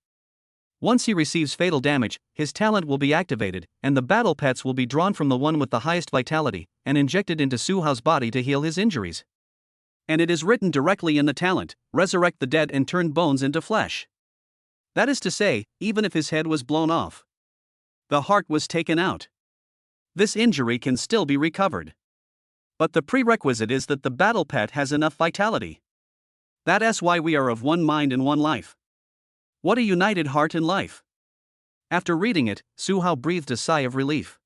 Once he receives fatal damage, his talent will be activated, and the battle pets will be drawn from the one with the highest vitality, and injected into Su Hao's body to heal his injuries. And it is written directly in the talent, resurrect the dead and turn bones into flesh. That is to say, even if his head was blown off, the heart was taken out, this injury can still be recovered. But the prerequisite is that the battle pet has enough vitality. That's why we are of 1 mind and 1 life. What a united heart and life. After reading it, Su Hao breathed a sigh of relief.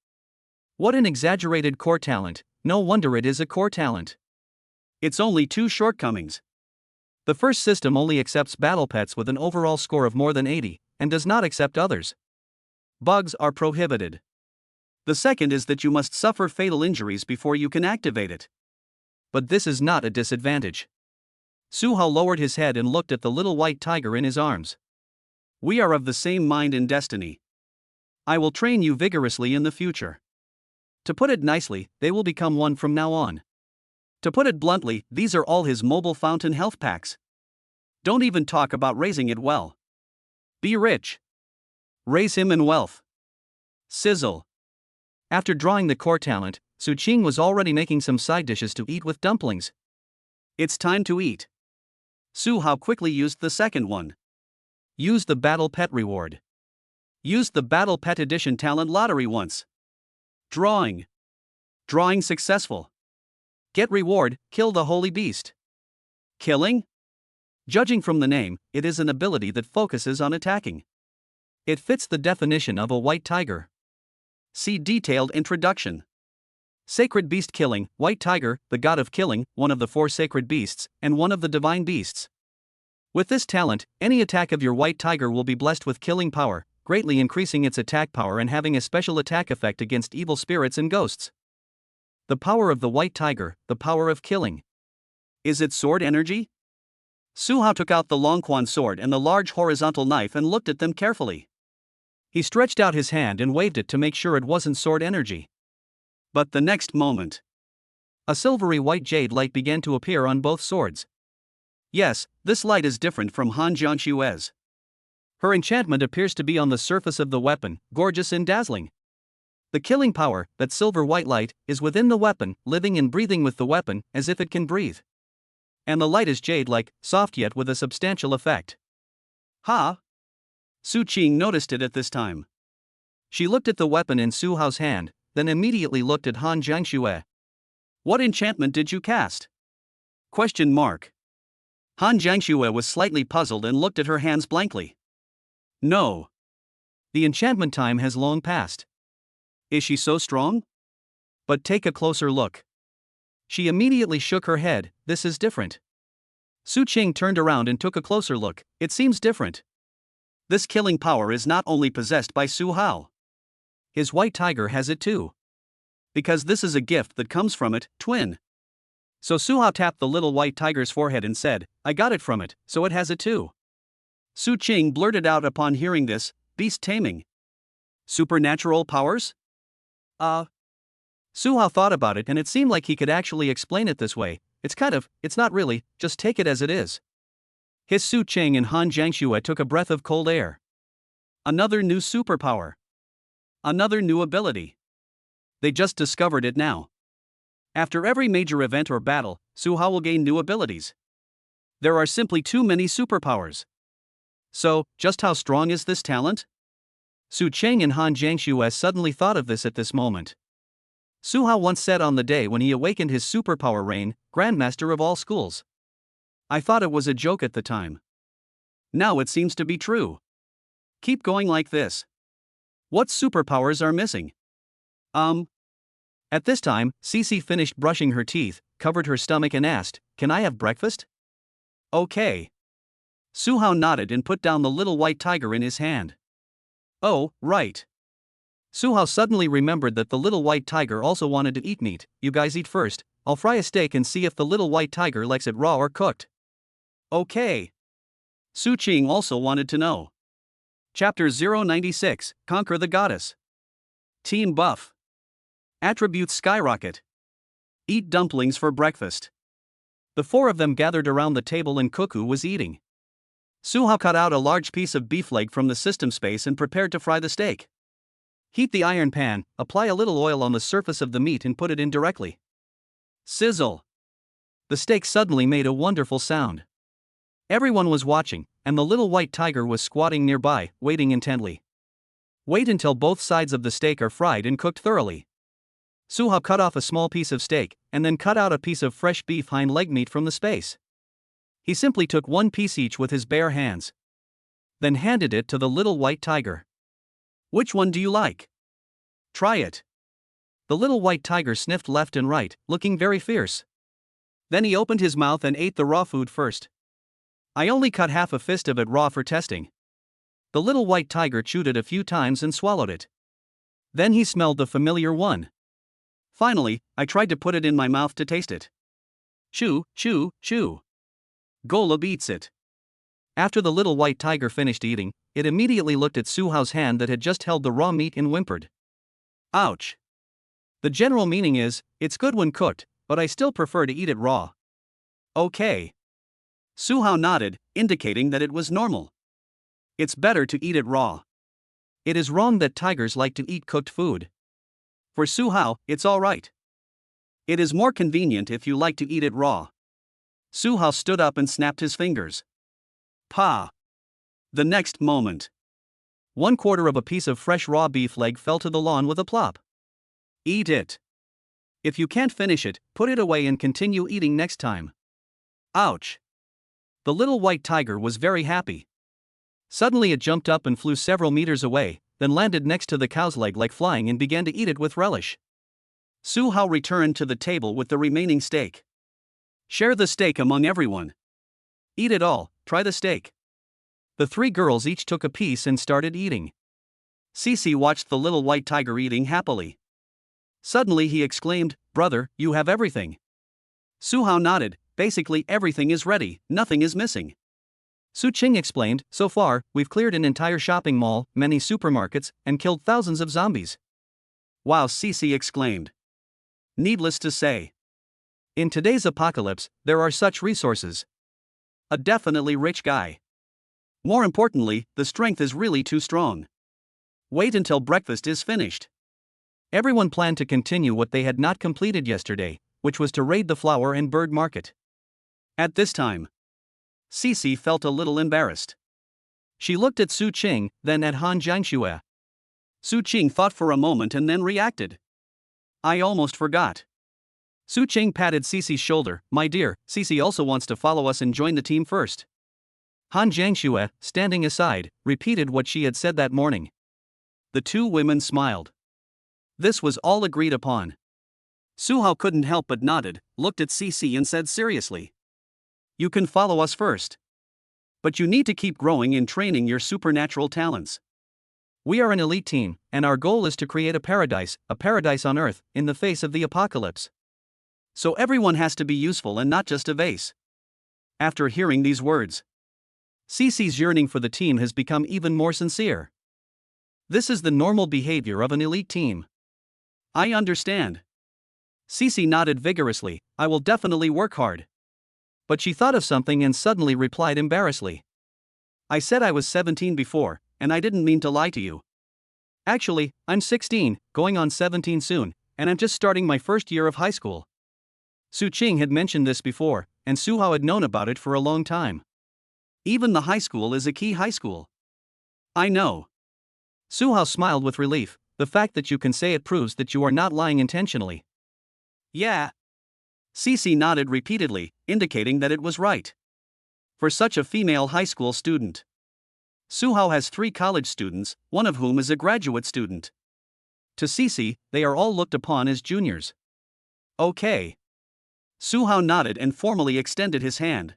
What an exaggerated core talent, no wonder it is a core talent. It's only 2 shortcomings. The first system only accepts battle pets with an overall score of more than 80, and does not accept others. Bugs are prohibited. The second is that you must suffer fatal injuries before you can activate it. But this is not a disadvantage. Su Hao lowered his head and looked at the little white tiger in his arms. We are of the same mind and destiny. I will train you vigorously in the future. To put it nicely, they will become 1 from now on. To put it bluntly, these are all his mobile fountain health packs. Don't even talk about raising it well. Be rich. Raise him in wealth. Sizzle. After drawing the core talent, Su Qing was already making some side dishes to eat with dumplings. It's time to eat. Su Hao quickly used the second one. Use the Battle Pet reward. Used the Battle Pet Edition Talent Lottery once. Drawing. Drawing successful. Get reward, kill the holy beast. Killing? Judging from the name, it is an ability that focuses on attacking. It fits the definition of a white tiger. See detailed introduction. Sacred beast killing, white tiger, the god of killing, one of the 4 sacred beasts, and one of the divine beasts. With this talent, any attack of your white tiger will be blessed with killing power, greatly increasing its attack power and having a special attack effect against evil spirits and ghosts. The power of the white tiger, the power of killing. Is it sword energy? Su Hao took out the Longquan sword and the large horizontal knife and looked at them carefully. He stretched out his hand and waved it to make sure it wasn't sword energy. But the next moment, a silvery white jade light began to appear on both swords. Yes, this light is different from Han Jianshue's. Her enchantment appears to be on the surface of the weapon, gorgeous and dazzling. The killing power, that silver white light, is within the weapon, living and breathing with the weapon, as if it can breathe. And the light is jade-like, soft yet with a substantial effect. Ha! Su Qing noticed it at this time. She looked at the weapon in Su Hao's hand, then immediately looked at Han Jiangxue. What enchantment did you cast? Question mark. Han Jiangxue was slightly puzzled and looked at her hands blankly. No. The enchantment time has long passed. Is she so strong? But take a closer look. She immediately shook her head. This is different. Su Qing turned around and took a closer look. It seems different. This killing power is not only possessed by Su Hao. His white tiger has it too. Because this is a gift that comes from it, twin. So Su Hao tapped the little white tiger's forehead and said, I got it from it, so it has it too. Su Qing blurted out upon hearing this, beast taming. Supernatural powers? Su Hao thought about it and it seemed like he could actually explain it this way. It's not really, just take it as it is. His Su Qing and Han Jiangxue took a breath of cold air. Another new superpower. Another new ability. They just discovered it now. After every major event or battle, Su Hao will gain new abilities. There are simply too many superpowers. So, just how strong is this talent? Su Qing and Han Jiangxue suddenly thought of this at this moment. Su Hao once said on the day when he awakened his superpower reign, Grandmaster of all schools. I thought it was a joke at the time. Now it seems to be true. Keep going like this. What superpowers are missing? At this time, Cece finished brushing her teeth, covered her stomach and asked, Can I have breakfast? Okay. Su Hao nodded and put down the little white tiger in his hand. Oh, right. Su Hao suddenly remembered that the little white tiger also wanted to eat meat. You guys eat first, I'll fry a steak and see if the little white tiger likes it raw or cooked. Okay. Su Qing also wanted to know. Chapter 096, Conquer the Goddess. Team Buff. Attributes skyrocket. Eat dumplings for breakfast. The four of them gathered around the table and Cuckoo was eating. Su Hao cut out a large piece of beef leg from the system space and prepared to fry the steak. Heat the iron pan, apply a little oil on the surface of the meat and put it in directly. Sizzle. The steak suddenly made a wonderful sound. Everyone was watching, and the little white tiger was squatting nearby, waiting intently. Wait until both sides of the steak are fried and cooked thoroughly. Su Hao cut off a small piece of steak, and then cut out a piece of fresh beef hind leg meat from the space. He simply took one piece each with his bare hands. Then handed it to the little white tiger. Which one do you like? Try it. The little white tiger sniffed left and right, looking very fierce. Then he opened his mouth and ate the raw food first. I only cut half a fist of it raw for testing. The little white tiger chewed it a few times and swallowed it. Then he smelled the familiar one. Finally, I tried to put it in my mouth to taste it. Chew, chew, chew. Golub eats it. After the little white tiger finished eating, it immediately looked at Su Hao's hand that had just held the raw meat and whimpered. Ouch. The general meaning is, it's good when cooked, but I still prefer to eat it raw. Okay. Su Hao nodded, indicating that it was normal. It's better to eat it raw. It is wrong that tigers like to eat cooked food. For Su Hao, it's alright. It is more convenient if you like to eat it raw. Su Hao stood up and snapped his fingers. Pa! The next moment, 1/4 of a piece of fresh raw beef leg fell to the lawn with a plop. Eat it. If you can't finish it, put it away and continue eating next time. Ouch! The little white tiger was very happy. Suddenly it jumped up and flew several meters away, then landed next to the cow's leg like flying and began to eat it with relish. Su Hao returned to the table with the remaining steak. Share the steak among everyone. Eat it all, try the steak. The three girls each took a piece and started eating. Cece watched the little white tiger eating happily. Suddenly he exclaimed, "Brother, you have everything." Su Hao nodded, basically everything is ready, nothing is missing. Su Qing explained, so far, we've cleared an entire shopping mall, many supermarkets, and killed thousands of zombies. Wow, Cece exclaimed. Needless to say, in today's apocalypse, there are such resources. A definitely rich guy. More importantly, the strength is really too strong. Wait until breakfast is finished. Everyone planned to continue what they had not completed yesterday, which was to raid the flower and bird market. At this time, Cece felt a little embarrassed. She looked at Su Qing, then at Han Jiangxue. Su Qing thought for a moment and then reacted. I almost forgot. Su Qing patted Cece's shoulder. My dear, Cece also wants to follow us and join the team first. Han Jiangxue, standing aside, repeated what she had said that morning. The two women smiled. This was all agreed upon. Su Hao couldn't help but nodded, looked at Cece and said seriously. You can follow us first. But you need to keep growing and training your supernatural talents. We are an elite team, and our goal is to create a paradise on Earth, in the face of the apocalypse. So everyone has to be useful and not just a vase. After hearing these words, Cece's yearning for the team has become even more sincere. This is the normal behavior of an elite team. I understand. Cece nodded vigorously. I will definitely work hard. But she thought of something and suddenly replied embarrassedly. I said I was 17 before, and I didn't mean to lie to you. Actually, I'm 16, going on 17 soon, and I'm just starting my first year of high school. Su Qing had mentioned this before, and Su Hao had known about it for a long time. Even the high school is a key high school. I know. Su Hao smiled with relief. The fact that you can say it proves that you are not lying intentionally. Yeah. Cece nodded repeatedly, indicating that it was right. For such a female high school student. Su Hao has 3 college students, one of whom is a graduate student. To Cece, they are all looked upon as juniors. Okay. Su Hao nodded and formally extended his hand.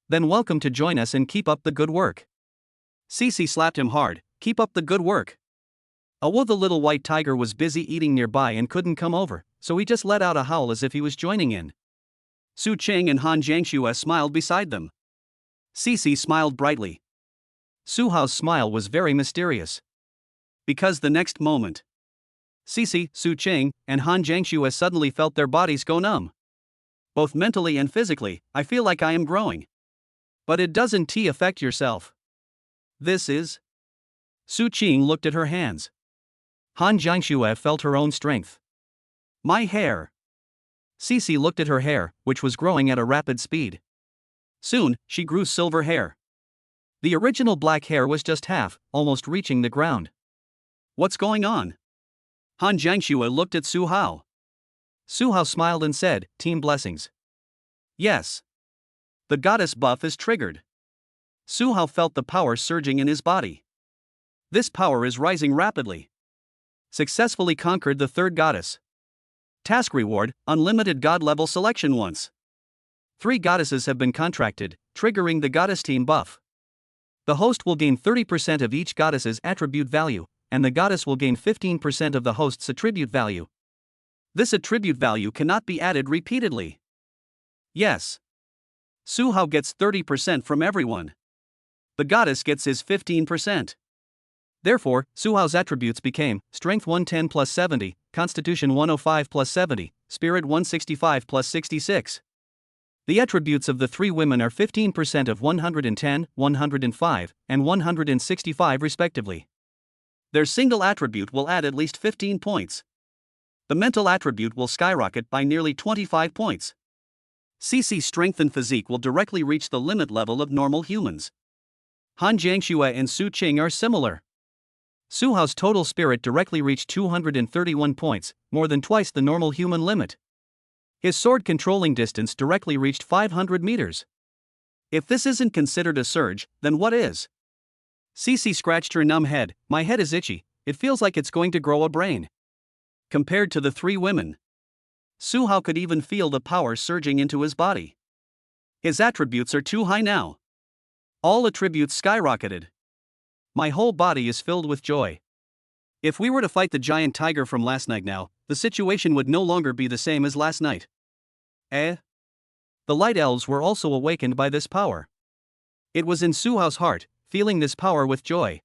Then welcome to join us and keep up the good work. Cece slapped him hard. Keep up the good work. Although the little white tiger was busy eating nearby and couldn't come over, so he just let out a howl as if he was joining in. Su Qing and Han Jiangxue smiled beside them. Cece smiled brightly. Su Hao's smile was very mysterious. Because the next moment, Cece, Su Qing, and Han Jiangxue suddenly felt their bodies go numb. Both mentally and physically, I feel like I am growing. But it doesn't affect yourself. This is. Su Qing looked at her hands. Han Jiangxue felt her own strength. My hair. Cece looked at her hair, which was growing at a rapid speed. Soon, she grew silver hair. The original black hair was just half, almost reaching the ground. What's going on? Han Jiangxue looked at Su Hao. Su Hao smiled and said, Team blessings. Yes. The goddess buff is triggered. Su Hao felt the power surging in his body. This power is rising rapidly. Successfully conquered the 3rd goddess. Task reward, unlimited god level selection once. 3 goddesses have been contracted, triggering the goddess team buff. The host will gain 30% of each goddess's attribute value, and the goddess will gain 15% of the host's attribute value. This attribute value cannot be added repeatedly. Yes. Su Hao gets 30% from everyone. The goddess gets his 15%. Therefore, Su Hao's attributes became Strength 110 plus 70, Constitution 105 plus 70, Spirit 165 plus 66. The attributes of the 3 women are 15% of 110, 105, and 165 respectively. Their single attribute will add at least 15 points. The mental attribute will skyrocket by nearly 25 points. Cece's strength and physique will directly reach the limit level of normal humans. Han Jiangxue and Su Qing are similar. Su Hao's total spirit directly reached 231 points, more than twice the normal human limit. His sword controlling distance directly reached 500 meters. If this isn't considered a surge, then what is? Cece scratched her numb head. My head is itchy, it feels like it's going to grow a brain. Compared to the 3 women, Su Hao could even feel the power surging into his body. His attributes are too high now. All attributes skyrocketed. My whole body is filled with joy. If we were to fight the giant tiger from last night now, the situation would no longer be the same as last night. The light elves were also awakened by this power. It was in Su Hao's heart, feeling this power with joy.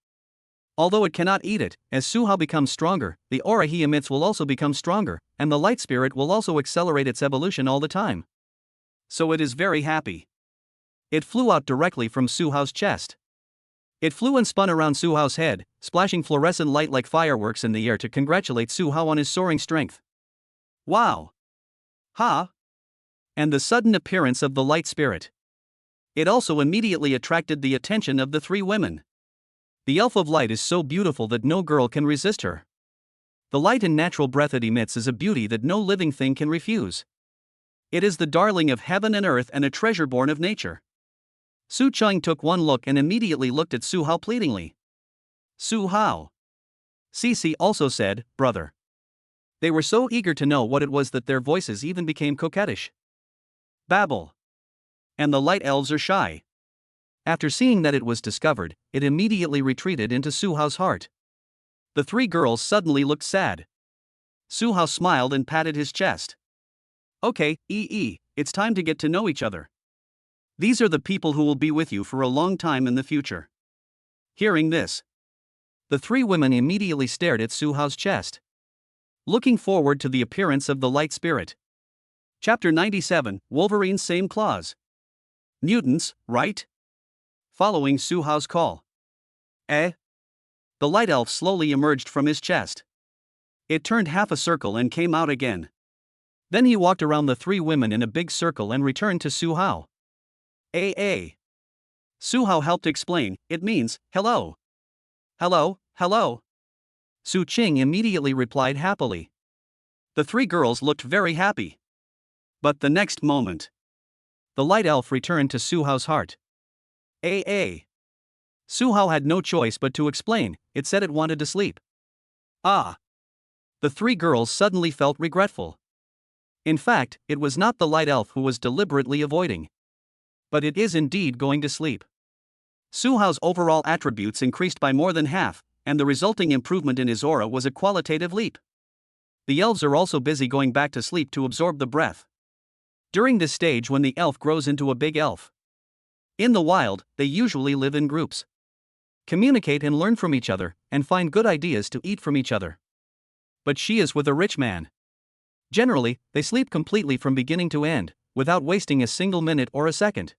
Although it cannot eat it, as Su Hao becomes stronger, the aura he emits will also become stronger, and the light spirit will also accelerate its evolution all the time. So it is very happy. It flew out directly from Su Hao's chest. It flew and spun around Su Hao's head, splashing fluorescent light like fireworks in the air to congratulate Su Hao on his soaring strength. Wow! Ha! And the sudden appearance of the light spirit. It also immediately attracted the attention of the three women. The elf of light is so beautiful that no girl can resist her. The light and natural breath it emits is a beauty that no living thing can refuse. It is the darling of heaven and earth and a treasure born of nature. Su Cheng took one look and immediately looked at Su Hao pleadingly. Su Hao. Cici also said, brother. They were so eager to know what it was that their voices even became coquettish. Babble. And the light elves are shy. After seeing that it was discovered, it immediately retreated into Su Hao's heart. The three girls suddenly looked sad. Su Hao smiled and patted his chest. Okay, it's time to get to know each other. These are the people who will be with you for a long time in the future. Hearing this, the three women immediately stared at Su Hao's chest, looking forward to the appearance of the light spirit. Chapter 97, Wolverine's Same Claws. Mutants, right? Following Su Hao's call. The light elf slowly emerged from his chest. It turned half a circle and came out again. Then he walked around the three women in a big circle and returned to Su Hao. Su Hao helped explain, it means, hello. Hello. Su Qing immediately replied happily. The three girls looked very happy. But the next moment, the light elf returned to Su Hao's heart. Su Hao had no choice but to explain, it said it wanted to sleep. The three girls suddenly felt regretful. In fact, it was not the light elf who was deliberately avoiding. But it is indeed going to sleep. Su Hao's overall attributes increased by more than half, and the resulting improvement in his aura was a qualitative leap. The elves are also busy going back to sleep to absorb the breath. During this stage when the elf grows into a big elf. In the wild, they usually live in groups. Communicate and learn from each other, and find good ideas to eat from each other. But she is with a rich man. Generally, they sleep completely from beginning to end, without wasting a single minute or a second.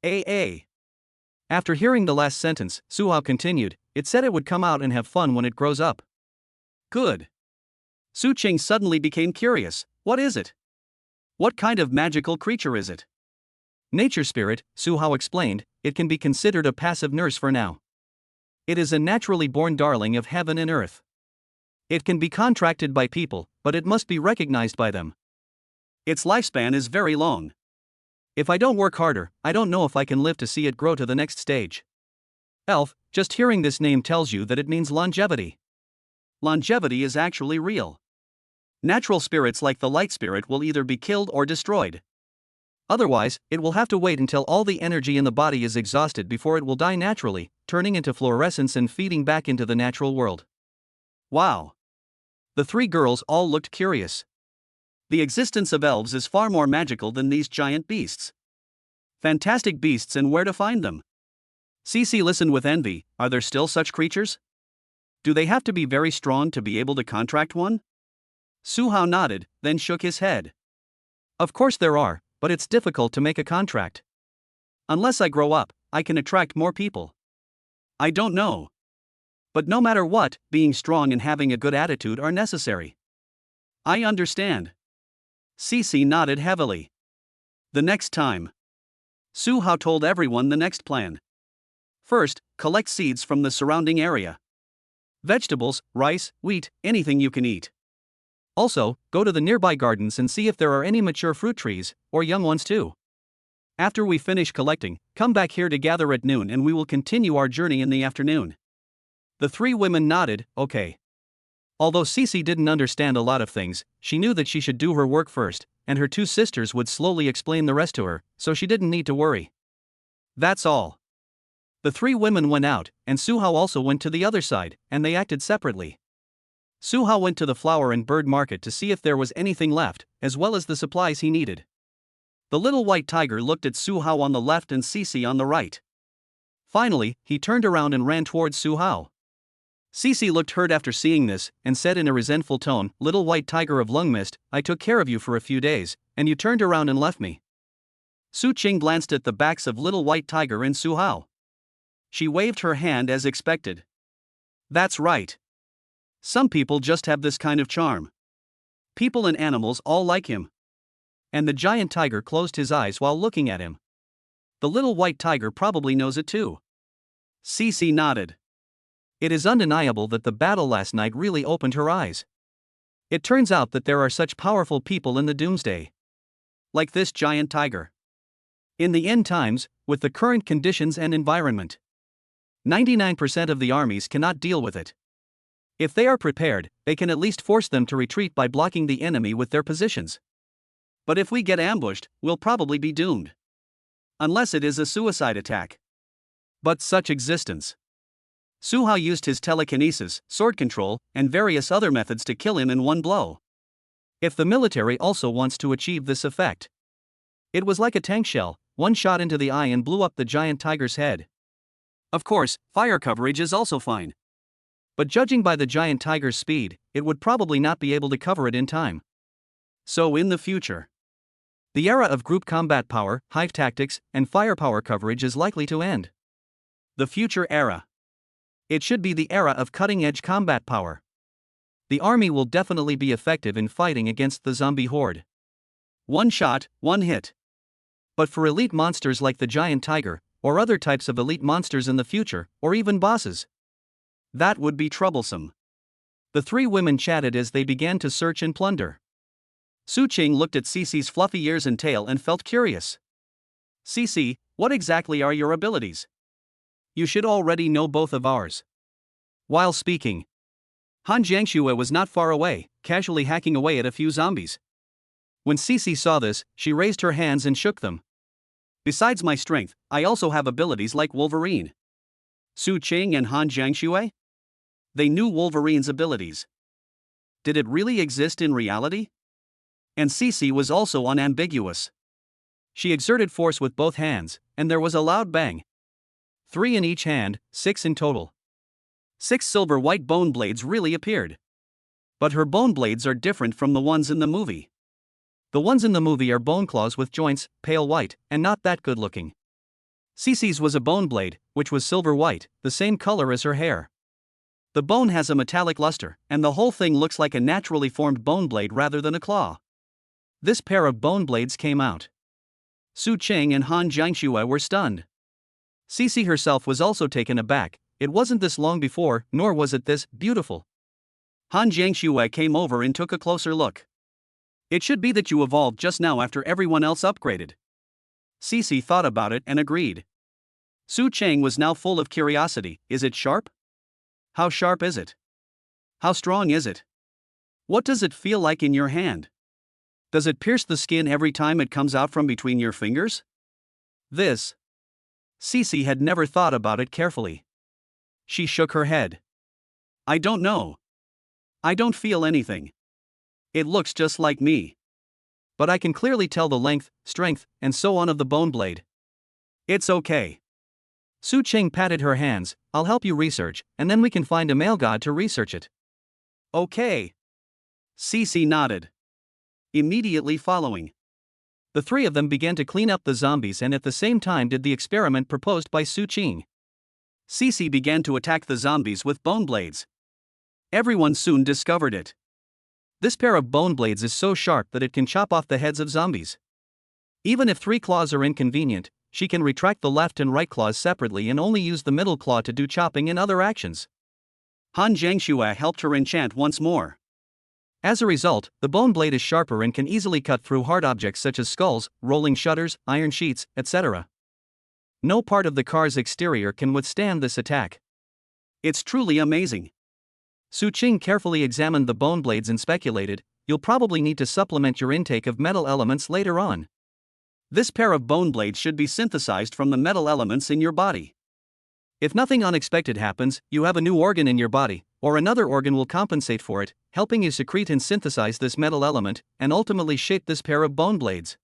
After hearing the last sentence, Su Hao continued, it said it would come out and have fun when it grows up. Good. Su Qing suddenly became curious, what is it? What kind of magical creature is it? Nature spirit, Su Hao explained, it can be considered a passive nurse for now. It is a naturally born darling of heaven and earth. It can be contracted by people, but it must be recognized by them. Its lifespan is very long. If I don't work harder, I don't know if I can live to see it grow to the next stage. Elf, just hearing this name tells you that it means longevity. Longevity is actually real. Natural spirits like the light spirit will either be killed or destroyed. Otherwise, it will have to wait until all the energy in the body is exhausted before it will die naturally, turning into fluorescence and feeding back into the natural world. Wow! The three girls all looked curious. The existence of elves is far more magical than these giant beasts. Fantastic beasts, and where to find them? Cici listened with envy. Are there still such creatures? Do they have to be very strong to be able to contract one? Su Hao nodded, then shook his head. Of course there are, but it's difficult to make a contract. Unless I grow up, I can attract more people. I don't know. But no matter what, being strong and having a good attitude are necessary. I understand. Cici nodded heavily. The next time. Su Hao told everyone the next plan. First, collect seeds from the surrounding area. Vegetables, rice, wheat, anything you can eat. Also, go to the nearby gardens and see if there are any mature fruit trees, or young ones too. After we finish collecting, come back here to gather at noon and we will continue our journey in the afternoon. The three women nodded, okay. Although Cici didn't understand a lot of things, she knew that she should do her work first, and her two sisters would slowly explain the rest to her, so she didn't need to worry. That's all. The three women went out, and Su Hao also went to the other side, and they acted separately. Su Hao went to the flower and bird market to see if there was anything left, as well as the supplies he needed. The little white tiger looked at Su Hao on the left and Cici on the right. Finally, he turned around and ran towards Su Hao. Cece looked hurt after seeing this, and said in a resentful tone, "Little white tiger of lung mist, I took care of you for a few days, and you turned around and left me." Su Qing glanced at the backs of Little White Tiger and Su Hao. She waved her hand as expected. That's right. Some people just have this kind of charm. People and animals all like him. And the giant tiger closed his eyes while looking at him. The little white tiger probably knows it too. Cece nodded. It is undeniable that the battle last night really opened her eyes. It turns out that there are such powerful people in the doomsday. Like this giant tiger. In the end times, with the current conditions and environment, 99% of the armies cannot deal with it. If they are prepared, they can at least force them to retreat by blocking the enemy with their positions. But if we get ambushed, we'll probably be doomed. Unless it is a suicide attack. But such existence. Su Hao used his telekinesis, sword control, and various other methods to kill him in one blow. If the military also wants to achieve this effect. It was like a tank shell, one shot into the eye and blew up the giant tiger's head. Of course, fire coverage is also fine. But judging by the giant tiger's speed, it would probably not be able to cover it in time. So in the future, the era of group combat power, hive tactics, and firepower coverage is likely to end. The future era. It should be the era of cutting-edge combat power. The army will definitely be effective in fighting against the zombie horde. One shot, one hit. But for elite monsters like the giant tiger, or other types of elite monsters in the future, or even bosses, that would be troublesome. The three women chatted as they began to search and plunder. Su Qing looked at Cece's fluffy ears and tail and felt curious. "Cece, what exactly are your abilities? You should already know both of ours." While speaking, Han Jiangxue was not far away, casually hacking away at a few zombies. When Cece saw this, she raised her hands and shook them. "Besides my strength, I also have abilities like Wolverine." Su Qing and Han Jiangxue? They knew Wolverine's abilities. Did it really exist in reality? And Cece was also unambiguous. She exerted force with both hands, and there was a loud bang. 3 in each hand, 6 in total. 6 silver white bone blades really appeared. But her bone blades are different from the ones in the movie. The ones in the movie are bone claws with joints, pale white, and not that good looking. Cece's was a bone blade, which was silver white, the same color as her hair. The bone has a metallic luster, and the whole thing looks like a naturally formed bone blade rather than a claw. This pair of bone blades came out. Su Qing and Han Jiangxue were stunned. Cece herself was also taken aback. It wasn't this long before, nor was it this beautiful. Han Jiangxue came over and took a closer look. "It should be that you evolved just now after everyone else upgraded." Cece thought about it and agreed. Su Qing was now full of curiosity. "Is it sharp? How sharp is it? How strong is it? What does it feel like in your hand? Does it pierce the skin every time it comes out from between your fingers?" This. Cece had never thought about it carefully. She shook her head. "I don't know. I don't feel anything. It looks just like me. But I can clearly tell the length, strength, and so on of the bone blade." "It's okay." Su Qing patted her hands. "I'll help you research, and then we can find a male god to research it." "Okay." Cece nodded. Immediately following, the three of them began to clean up the zombies and at the same time did the experiment proposed by Su Qing. Cece began to attack the zombies with bone blades. Everyone soon discovered it. This pair of bone blades is so sharp that it can chop off the heads of zombies. Even if 3 claws are inconvenient, she can retract the left and right claws separately and only use the middle claw to do chopping and other actions. Han Jiangxue helped her enchant once more. As a result, the bone blade is sharper and can easily cut through hard objects such as skulls, rolling shutters, iron sheets, etc. No part of the car's exterior can withstand this attack. It's truly amazing. Su Qing carefully examined the bone blades and speculated, "You'll probably need to supplement your intake of metal elements later on. This pair of bone blades should be synthesized from the metal elements in your body. If nothing unexpected happens, you have a new organ in your body, or another organ will compensate for it, helping you secrete and synthesize this metal element, and ultimately shape this pair of bone blades.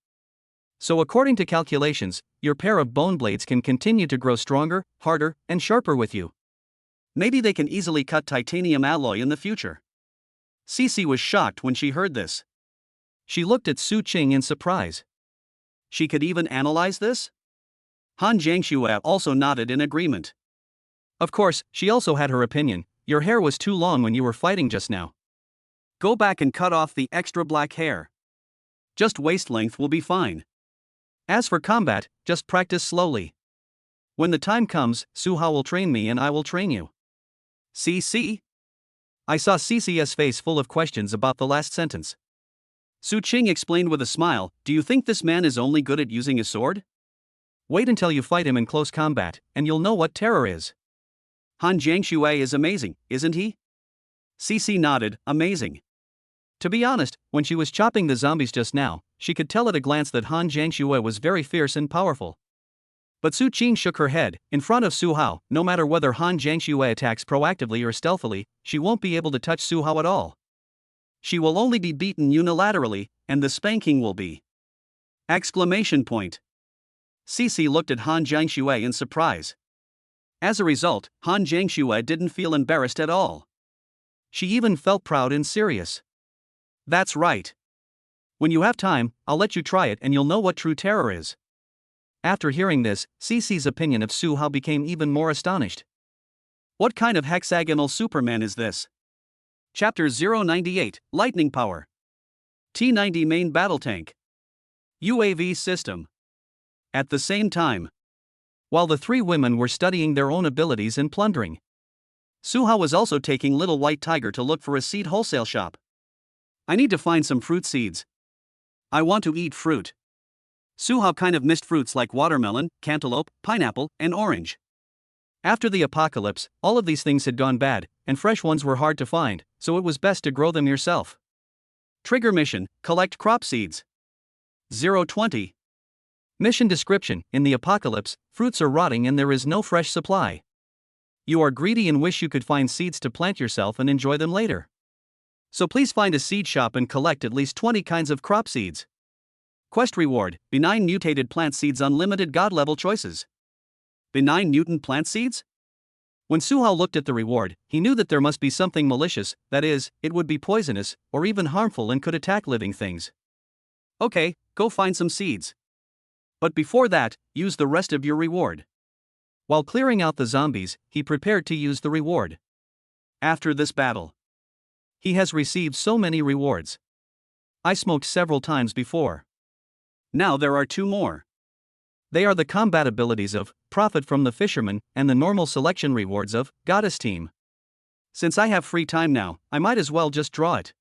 So according to calculations, your pair of bone blades can continue to grow stronger, harder, and sharper with you." Maybe they can easily cut titanium alloy in the future. Cece was shocked when she heard this. She looked at Su Qing in surprise. She could even analyze this? Han Jiangxue also nodded in agreement. Of course, she also had her opinion. Your hair was too long when you were fighting just now. Go back and cut off the extra black hair. Just waist length will be fine. As for combat, just practice slowly. When the time comes, Su Hao will train me and I will train you. See? I saw Cece's face full of questions about the last sentence. Su Qing explained with a smile, do you think this man is only good at using a sword? Wait until you fight him in close combat, and you'll know what terror is. Han Jiangxue is amazing, isn't he? Cece nodded, amazing. To be honest, when she was chopping the zombies just now, she could tell at a glance that Han Jiangxue was very fierce and powerful. But Su Qing shook her head. In front of Su Hao, no matter whether Han Jiangxue attacks proactively or stealthily, she won't be able to touch Su Hao at all. She will only be beaten unilaterally, and the spanking will be. Exclamation point. Cece looked at Han Jiangxue in surprise. As a result, Han Jiangxue didn't feel embarrassed at all. She even felt proud and serious. That's right. When you have time, I'll let you try it and you'll know what true terror is. After hearing this, Cece's opinion of Su Hao became even more astonished. What kind of hexagonal Superman is this? Chapter 098, Lightning Power. T-90 Main Battle Tank. UAV System. At the same time, while the three women were studying their own abilities and plundering, Su Hao was also taking Little White Tiger to look for a seed wholesale shop. I need to find some fruit seeds. I want to eat fruit. Su Hao kind of missed fruits like watermelon, cantaloupe, pineapple, and orange. After the apocalypse, all of these things had gone bad, and fresh ones were hard to find, so it was best to grow them yourself. Trigger mission, collect crop seeds. 020. Mission description, in the apocalypse, fruits are rotting and there is no fresh supply. You are greedy and wish you could find seeds to plant yourself and enjoy them later. So please find a seed shop and collect at least 20 kinds of crop seeds. Quest reward, benign mutated plant seeds, unlimited god-level choices. Benign mutant plant seeds? When Su Hao looked at the reward, he knew that there must be something malicious, that is, it would be poisonous, or even harmful and could attack living things. Okay, go find some seeds. But before that, use the rest of your reward. While clearing out the zombies, he prepared to use the reward. After this battle, he has received so many rewards. I smoked several times before. Now there are 2 more. They are the combat abilities of Prophet from the Fisherman and the normal selection rewards of Goddess Team. Since I have free time now, I might as well just draw it.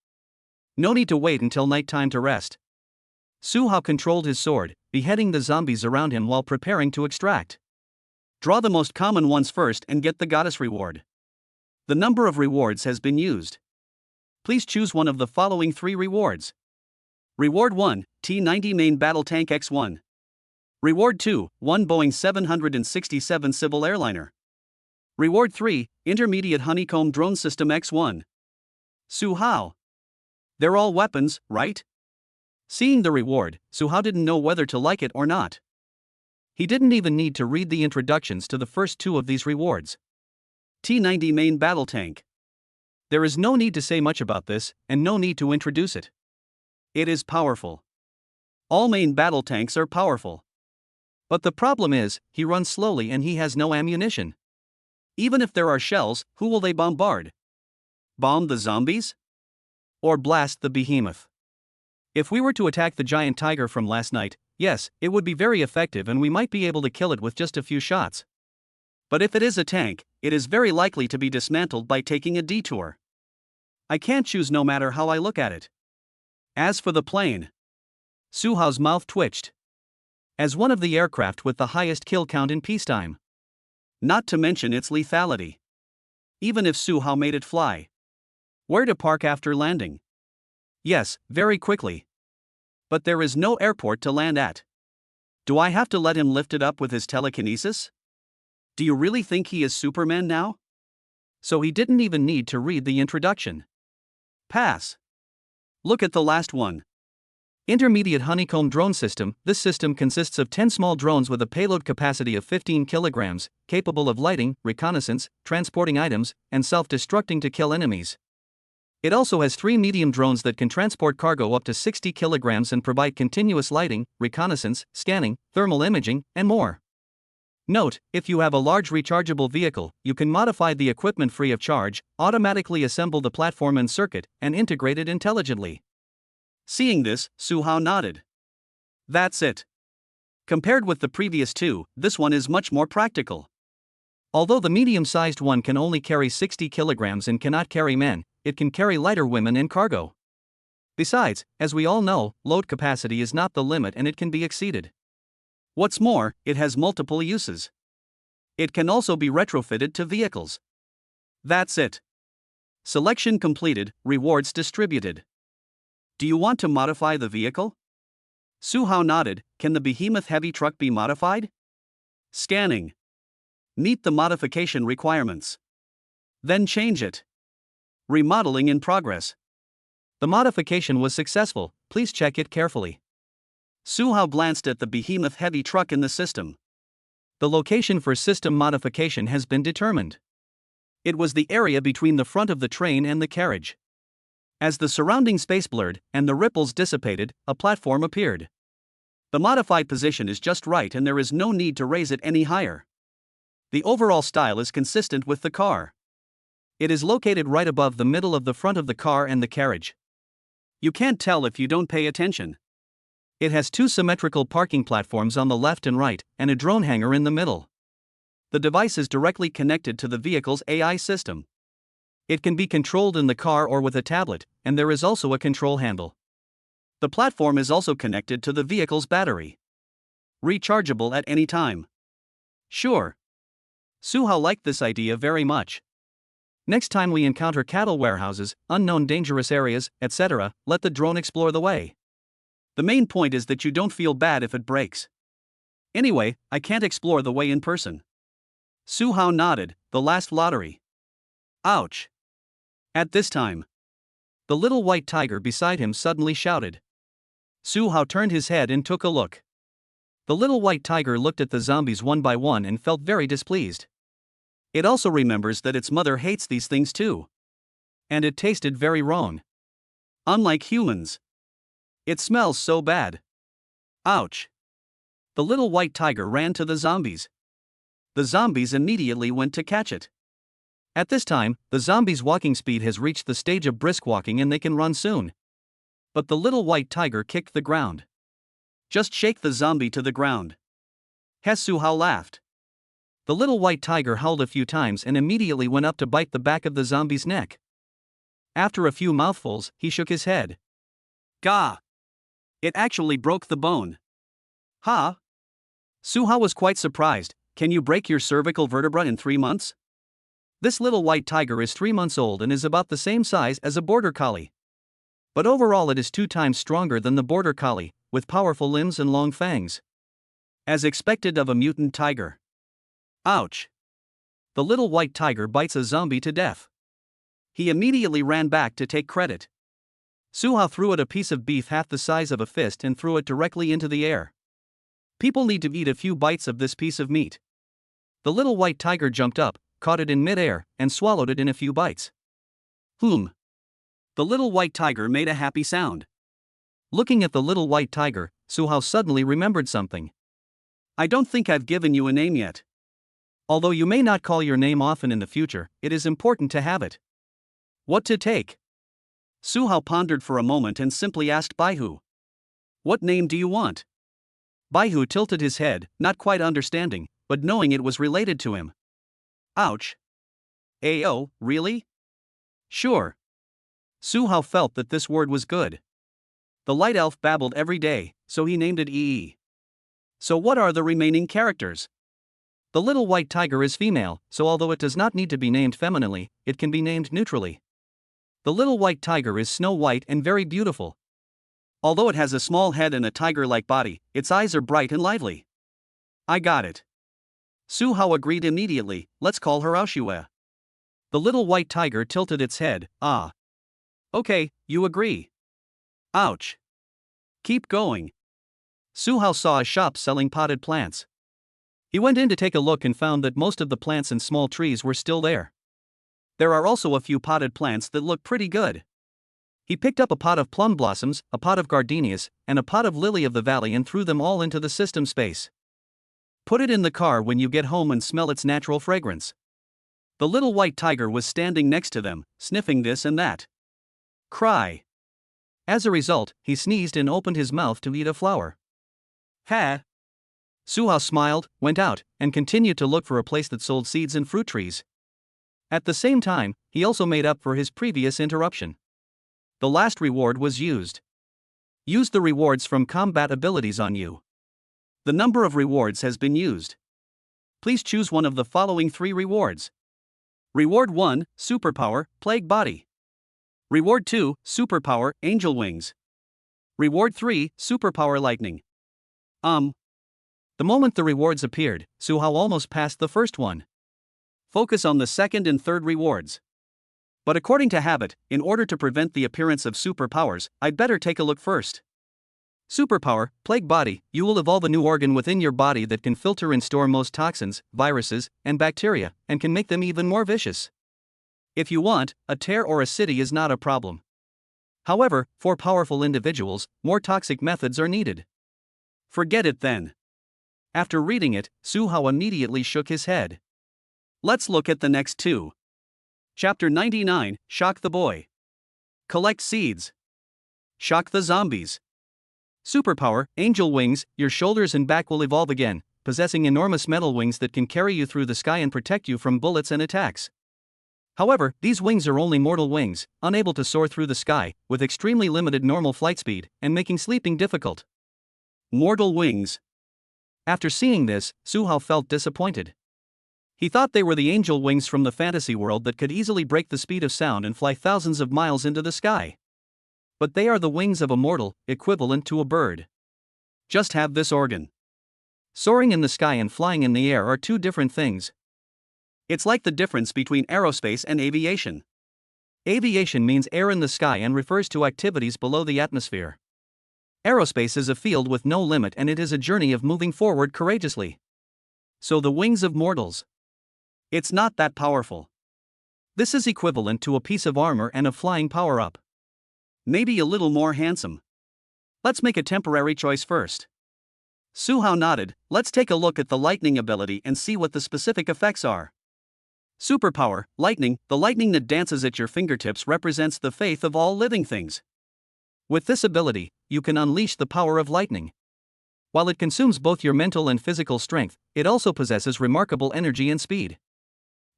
No need to wait until night time to rest. Su Hao controlled his sword, beheading the zombies around him while preparing to extract. Draw the most common ones first and get the goddess reward. The number of rewards has been used. Please choose one of the following 3 rewards. Reward 1, T-90 Main Battle Tank X1. Reward 2, 1 Boeing 767 Civil Airliner. Reward 3, Intermediate Honeycomb Drone System X1. Su Hao. They're all weapons, right? Seeing the reward, Su Hao didn't know whether to like it or not. He didn't even need to read the introductions to the first 2 of these rewards. T-90 Main Battle Tank. There is no need to say much about this, and no need to introduce it. It is powerful. All main battle tanks are powerful. But the problem is, he runs slowly and he has no ammunition. Even if there are shells, who will they bombard? Bomb the zombies? Or blast the behemoth? If we were to attack the giant tiger from last night, yes, it would be very effective and we might be able to kill it with just a few shots. But if it is a tank, it is very likely to be dismantled by taking a detour. I can't choose no matter how I look at it. As for the plane, Su Hao's mouth twitched. As one of the aircraft with the highest kill count in peacetime. Not to mention its lethality. Even if Su Hao made it fly. Where to park after landing? Yes, very quickly. But there is no airport to land at. Do I have to let him lift it up with his telekinesis? Do you really think he is Superman now? So he didn't even need to read the introduction. Pass. Look at the last one. Intermediate honeycomb drone system. This system consists of 10 small drones with a payload capacity of 15 kilograms, capable of lighting, reconnaissance, transporting items, and self-destructing to kill enemies. It also has 3 medium drones that can transport cargo up to 60 kilograms and provide continuous lighting, reconnaissance, scanning, thermal imaging, and more. Note, if you have a large rechargeable vehicle, you can modify the equipment free of charge, automatically assemble the platform and circuit, and integrate it intelligently. Seeing this, Su Hao nodded. That's it. Compared with the previous two, this one is much more practical. Although the medium-sized one can only carry 60 kilograms and cannot carry men, it can carry lighter women and cargo. Besides, as we all know, load capacity is not the limit and it can be exceeded. What's more, it has multiple uses. It can also be retrofitted to vehicles. That's it. Selection completed, rewards distributed. Do you want to modify the vehicle? Su Hao nodded. Can the behemoth heavy truck be modified? Scanning. Meet the modification requirements. Then change it. Remodeling in progress. The modification was successful, please check it carefully. Su Hao glanced at the behemoth heavy truck in the system. The location for system modification has been determined. It was the area between the front of the train and the carriage. As the surrounding space blurred and the ripples dissipated, a platform appeared. The modified position is just right and there is no need to raise it any higher. The overall style is consistent with the car. It is located right above the middle of the front of the car and the carriage. You can't tell if you don't pay attention. It has 2 symmetrical parking platforms on the left and right, and a drone hangar in the middle. The device is directly connected to the vehicle's AI system. It can be controlled in the car or with a tablet, and there is also a control handle. The platform is also connected to the vehicle's battery. Rechargeable at any time. Sure. Su Hao liked this idea very much. Next time we encounter cattle warehouses, unknown dangerous areas, etc., let the drone explore the way. The main point is that you don't feel bad if it breaks. Anyway, I can't explore the way in person. Su Hao nodded. The last lottery. Ouch. At this time, the little white tiger beside him suddenly shouted. Su Hao turned his head and took a look. The little white tiger looked at the zombies one by one and felt very displeased. It also remembers that its mother hates these things too. And it tasted very wrong. Unlike humans. It smells so bad. Ouch. The little white tiger ran to the zombies. The zombies immediately went to catch it. At this time, the zombies' walking speed has reached the stage of brisk walking and they can run soon. But the little white tiger kicked the ground. Just shake the zombie to the ground. Su Hao laughed. The little white tiger howled a few times and immediately went up to bite the back of the zombie's neck. After a few mouthfuls, he shook his head. Gah! It actually broke the bone. Huh? Su Hao was quite surprised. Can you break your cervical vertebra in 3 months? This little white tiger is 3 months old and is about the same size as a border collie. But overall it is 2 times stronger than the border collie, with powerful limbs and long fangs. As expected of a mutant tiger. Ouch. The little white tiger bites a zombie to death. He immediately ran back to take credit. Su Hao threw it a piece of beef half the size of a fist and threw it directly into the air. People need to eat a few bites of this piece of meat. The little white tiger jumped up, caught it in mid-air, and swallowed it in a few bites. The little white tiger made a happy sound. Looking at the little white tiger, Su Hao suddenly remembered something. I don't think I've given you a name yet. Although you may not call your name often in the future, it is important to have it. What to take? Su Hao pondered for a moment and simply asked Baihu. What name do you want? Baihu tilted his head, not quite understanding, but knowing it was related to him. Ouch. Ayo, really? Sure. Su Hao felt that this word was good. The light elf babbled every day, so he named it Yi. So what are the remaining characters? The little white tiger is female, so although it does not need to be named femininely, it can be named neutrally. The little white tiger is snow white and very beautiful. Although it has a small head and a tiger-like body, its eyes are bright and lively. I got it. Su Hao agreed immediately. Let's call her Aoshue. The little white tiger tilted its head. Ah. Okay, you agree. Ouch. Keep going. Su Hao saw a shop selling potted plants. He went in to take a look and found that most of the plants and small trees were still there. There are also a few potted plants that look pretty good. He picked up a pot of plum blossoms, a pot of gardenias, and a pot of lily of the valley and threw them all into the system space. Put it in the car when you get home and smell its natural fragrance. The little white tiger was standing next to them, sniffing this and that. Cry. As a result, he sneezed and opened his mouth to eat a flower. Ha! Su Hao smiled, went out, and continued to look for a place that sold seeds and fruit trees. At the same time, he also made up for his previous interruption. The last reward was used. Use the rewards from combat abilities on you. The number of rewards has been used. Please choose one of the following 3 rewards. Reward 1, Superpower, Plague Body. Reward 2, Superpower, Angel Wings. Reward 3, Superpower Lightning. The moment the rewards appeared, Su Hao almost passed the first one. Focus on the second and third rewards. But according to habit, in order to prevent the appearance of superpowers, I'd better take a look first. Superpower, Plague Body, you will evolve a new organ within your body that can filter and store most toxins, viruses, and bacteria, and can make them even more vicious. If you want, a tear or a city is not a problem. However, for powerful individuals, more toxic methods are needed. Forget it then. After reading it, Su Hao immediately shook his head. Let's look at the next 2. Chapter 99, Shock the Boy. Collect seeds. Shock the zombies. Superpower, Angel Wings, your shoulders and back will evolve again, possessing enormous metal wings that can carry you through the sky and protect you from bullets and attacks. However, these wings are only mortal wings, unable to soar through the sky, with extremely limited normal flight speed, and making sleeping difficult. Mortal wings. After seeing this, Su Hao felt disappointed. He thought they were the angel wings from the fantasy world that could easily break the speed of sound and fly thousands of miles into the sky. But they are the wings of a mortal, equivalent to a bird. Just have this organ. Soaring in the sky and flying in the air are 2 different things. It's like the difference between aerospace and aviation. Aviation means air in the sky and refers to activities below the atmosphere. Aerospace is a field with no limit and it is a journey of moving forward courageously. So the wings of mortals. It's not that powerful. This is equivalent to a piece of armor and a flying power-up. Maybe a little more handsome. Let's make a temporary choice first. Su Hao nodded. Let's take a look at the lightning ability and see what the specific effects are. Superpower, Lightning, the lightning that dances at your fingertips represents the faith of all living things. With this ability, you can unleash the power of lightning. While it consumes both your mental and physical strength, it also possesses remarkable energy and speed.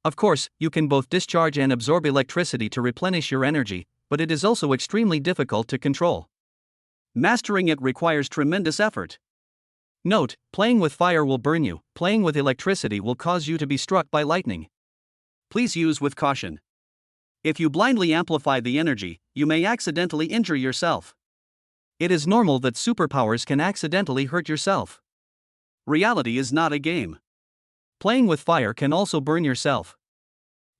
Of course, you can both discharge and absorb electricity to replenish your energy, but it is also extremely difficult to control. Mastering it requires tremendous effort. Note, playing with fire will burn you, playing with electricity will cause you to be struck by lightning. Please use with caution. If you blindly amplify the energy, you may accidentally injure yourself. It is normal that superpowers can accidentally hurt yourself. Reality is not a game. Playing with fire can also burn yourself.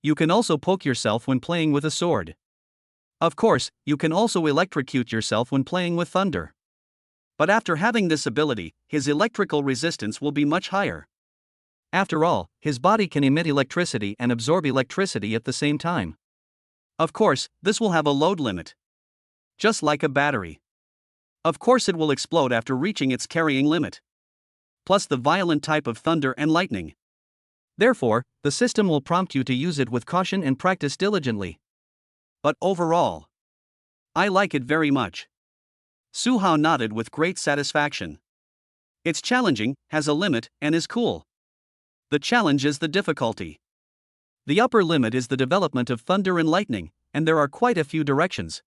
You can also poke yourself when playing with a sword. Of course, you can also electrocute yourself when playing with thunder. But after having this ability, his electrical resistance will be much higher. After all, his body can emit electricity and absorb electricity at the same time. Of course, this will have a load limit. Just like a battery. Of course it will explode after reaching its carrying limit. Plus the violent type of thunder and lightning. Therefore, the system will prompt you to use it with caution and practice diligently. But overall, I like it very much. Su Hao nodded with great satisfaction. It's challenging, has a limit, and is cool. The challenge is the difficulty. The upper limit is the development of thunder and lightning, and there are quite a few directions.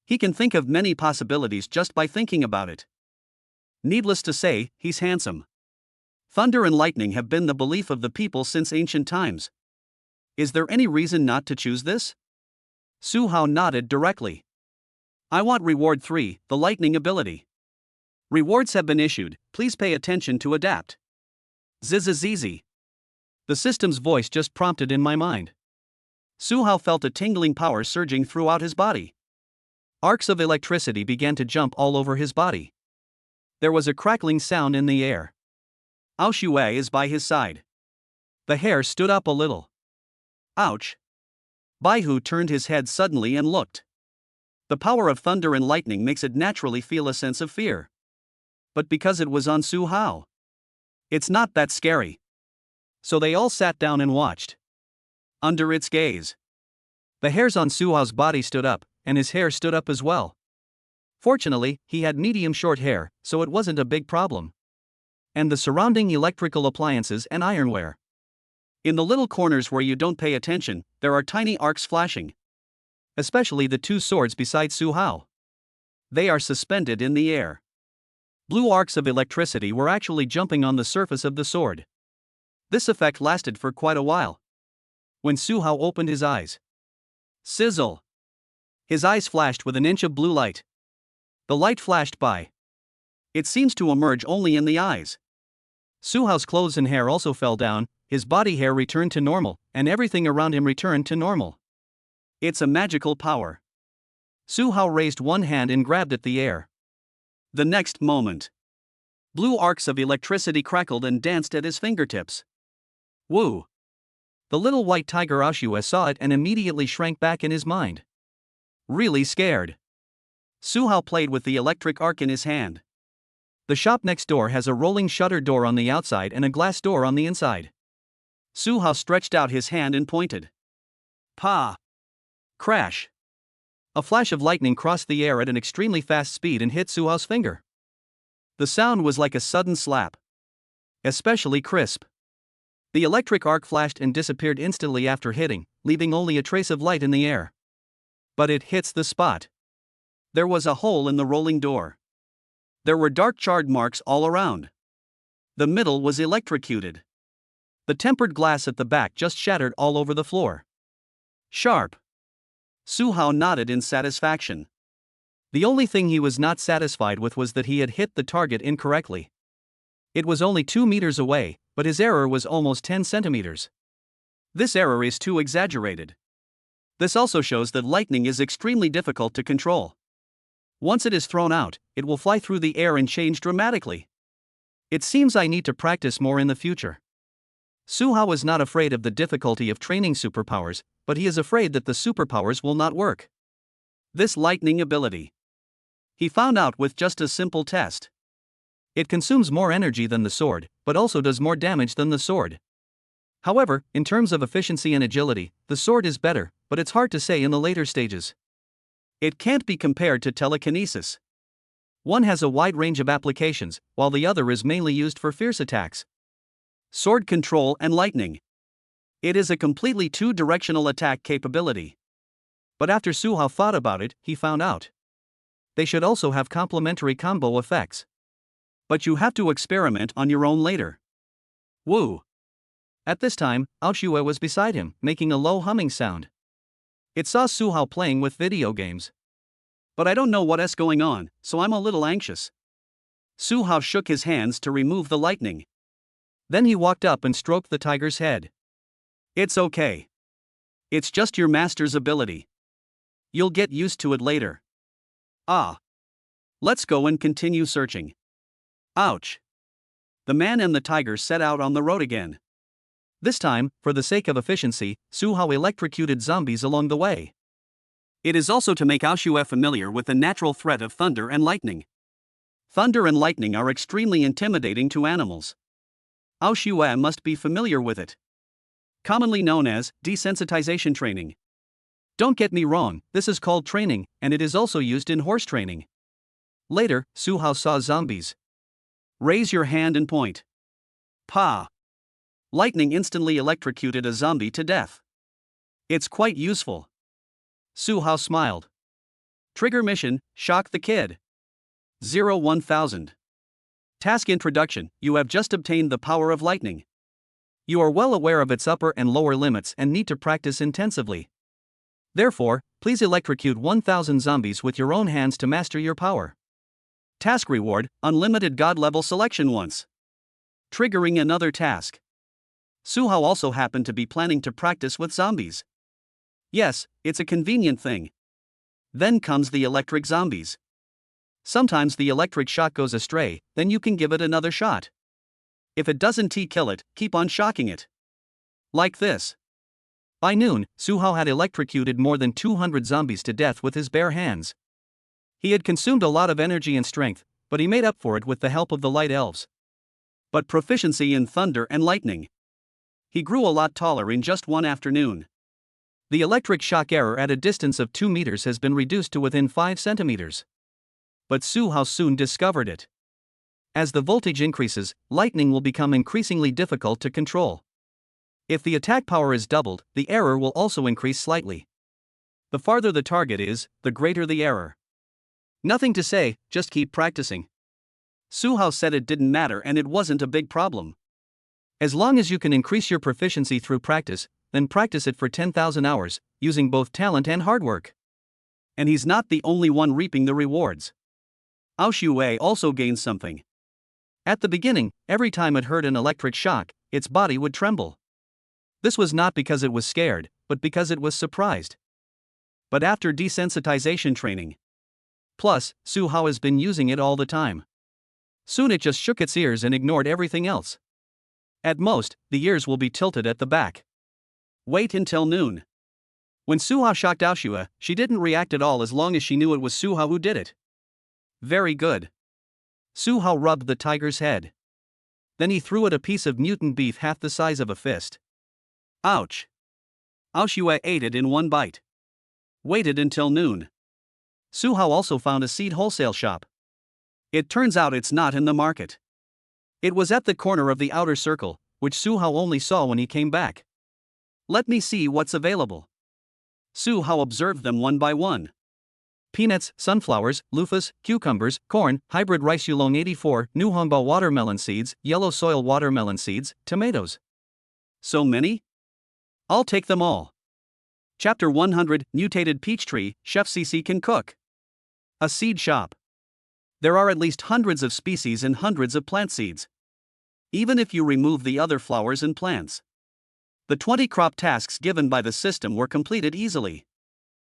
He can think of many possibilities just by thinking about it. Needless to say, he's handsome. Thunder and lightning have been the belief of the people since ancient times. Is there any reason not to choose this? Su Hao nodded directly. I want Reward 3, the lightning ability. Rewards have been issued, please pay attention to adapt. Zizizizi. The system's voice just prompted in my mind. Su Hao felt a tingling power surging throughout his body. Arcs of electricity began to jump all over his body. There was a crackling sound in the air. Ao Shui is by his side. The hair stood up a little. Ouch! Baihu turned his head suddenly and looked. The power of thunder and lightning makes it naturally feel a sense of fear. But because it was on Su Hao, it's not that scary. So they all sat down and watched. Under its gaze, the hairs on Su Hao's body stood up, and his hair stood up as well. Fortunately, he had medium short hair, so it wasn't a big problem. And the surrounding electrical appliances and ironware. In the little corners where you don't pay attention, there are tiny arcs flashing. Especially the two swords beside Su Hao. They are suspended in the air. Blue arcs of electricity were actually jumping on the surface of the sword. This effect lasted for quite a while. When Su Hao opened his eyes, sizzle! His eyes flashed with an inch of blue light. The light flashed by. It seems to emerge only in the eyes. Su Hao's clothes and hair also fell down, his body hair returned to normal, and everything around him returned to normal. It's a magical power. Su Hao raised one hand and grabbed at the air. The next moment, blue arcs of electricity crackled and danced at his fingertips. Woo! The little white tiger Ao Shui saw it and immediately shrank back in his mind. Really scared. Su Hao played with the electric arc in his hand. The shop next door has a rolling shutter door on the outside and a glass door on the inside. Su Hao stretched out his hand and pointed. Pa! Crash! A flash of lightning crossed the air at an extremely fast speed and hit Su Hao's finger. The sound was like a sudden slap. Especially crisp. The electric arc flashed and disappeared instantly after hitting, leaving only a trace of light in the air. But it hits the spot. There was a hole in the rolling door. There were dark charred marks all around. The middle was electrocuted. The tempered glass at the back just shattered all over the floor. Sharp. Su Hao nodded in satisfaction. The only thing he was not satisfied with was that he had hit the target incorrectly. It was only 2 meters away, but his error was almost 10 centimeters. This error is too exaggerated. This also shows that lightning is extremely difficult to control. Once it is thrown out, it will fly through the air and change dramatically. It seems I need to practice more in the future. Su Hao is not afraid of the difficulty of training superpowers, but he is afraid that the superpowers will not work. This lightning ability, he found out with just a simple test. It consumes more energy than the sword, but also does more damage than the sword. However, in terms of efficiency and agility, the sword is better, but it's hard to say in the later stages. It can't be compared to telekinesis. One has a wide range of applications, while the other is mainly used for fierce attacks. Sword control and lightning. It is a completely two-directional attack capability. But after Su Hao thought about it, he found out they should also have complementary combo effects. But you have to experiment on your own later. Woo! At this time, Ao Shui was beside him, making a low humming sound. It saw Su Hao playing with video games. But I don't know what's going on, so I'm a little anxious. Su Hao shook his hands to remove the lightning. Then he walked up and stroked the tiger's head. It's okay. It's just your master's ability. You'll get used to it later. Ah. Let's go and continue searching. Ouch. The man and the tiger set out on the road again. This time, for the sake of efficiency, Su Hao electrocuted zombies along the way. It is also to make Ao Shui familiar with the natural threat of thunder and lightning. Thunder and lightning are extremely intimidating to animals. Ao Shui must be familiar with it. Commonly known as desensitization training. Don't get me wrong, this is called training, and it is also used in horse training. Later, Su Hao saw zombies. Raise your hand and point. Pa! Lightning instantly electrocuted a zombie to death. It's quite useful. Su Hao smiled. Trigger mission, shock the kid. 0-1000. Task introduction, you have just obtained the power of lightning. You are well aware of its upper and lower limits and need to practice intensively. Therefore, please electrocute 1000 zombies with your own hands to master your power. Task reward, unlimited god level selection once. Triggering another task. Su Hao also happened to be planning to practice with zombies. Yes, it's a convenient thing. Then comes the electric zombies. Sometimes the electric shot goes astray, then you can give it another shot. If it doesn't kill it, keep on shocking it. Like this. By noon, Suhao had electrocuted more than 200 zombies to death with his bare hands. He had consumed a lot of energy and strength, but he made up for it with the help of the light elves. But proficiency in thunder and lightning. He grew a lot taller in just one afternoon. The electric shock error at a distance of 2 meters has been reduced to within 5 centimeters. But Suhao soon discovered it. As the voltage increases, lightning will become increasingly difficult to control. If the attack power is doubled, the error will also increase slightly. The farther the target is, the greater the error. Nothing to say, just keep practicing. Suhao said it didn't matter and it wasn't a big problem. As long as you can increase your proficiency through practice, then practice it for 10,000 hours, using both talent and hard work. And he's not the only one reaping the rewards. Ao Shuwei also gains something. At the beginning, every time it heard an electric shock, its body would tremble. This was not because it was scared, but because it was surprised. But after desensitization training. Plus, Suhao has been using it all the time. Soon it just shook its ears and ignored everything else. At most, the ears will be tilted at the back. Wait until noon. When Suhao shocked Aoshua, she didn't react at all as long as she knew it was Suhao who did it. Very good. Suhao rubbed the tiger's head. Then he threw it a piece of mutant beef half the size of a fist. Ouch. Aoshua ate it in one bite. Waited until noon. Suhao also found a seed wholesale shop. It turns out it's not in the market. It was at the corner of the outer circle, which Suhao only saw when he came back. Let me see what's available. Suhao observed them one by one. Peanuts, sunflowers, loofahs, cucumbers, corn, hybrid rice Yulong 84, Nihonba watermelon seeds, yellow soil watermelon seeds, tomatoes. So many? I'll take them all. Chapter 100, Mutated Peach Tree, Chef CC can cook. A seed shop. There are at least hundreds of species and hundreds of plant seeds. Even if you remove the other flowers and plants. The 20 crop tasks given by the system were completed easily.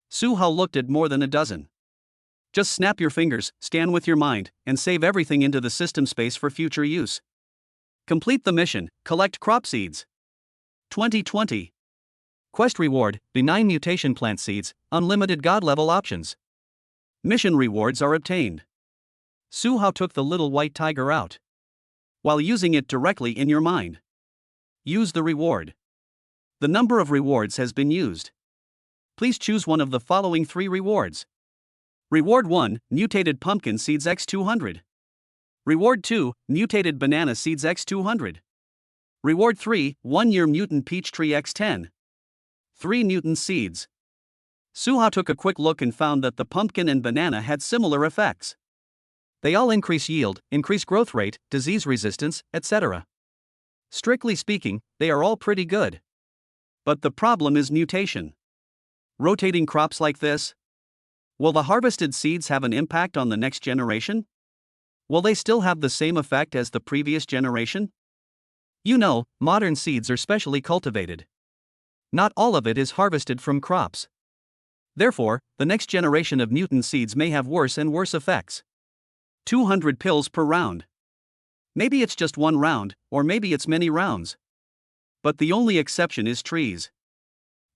Suhao looked at more than a dozen. Just snap your fingers, scan with your mind, and save everything into the system space for future use. Complete the mission, collect crop seeds. 2020. Quest reward, benign mutation plant seeds, unlimited god level options. Mission rewards are obtained. Suhao took the little white tiger out. While using it directly in your mind. Use the reward. The number of rewards has been used. Please choose one of the following 3 rewards. Reward 1, Mutated Pumpkin Seeds X200. Reward 2, Mutated Banana Seeds X200. Reward 3, 1-Year Mutant Peach Tree X10. 3 mutant seeds. Suhao took a quick look and found that the pumpkin and banana had similar effects. They all increase yield, increase growth rate, disease resistance, etc. Strictly speaking, they are all pretty good. But the problem is mutation. Rotating crops like this? Will the harvested seeds have an impact on the next generation? Will they still have the same effect as the previous generation? You know, modern seeds are specially cultivated. Not all of it is harvested from crops. Therefore, the next generation of mutant seeds may have worse and worse effects. 200 pills per round. Maybe it's just one round, or maybe it's many rounds. But the only exception is trees.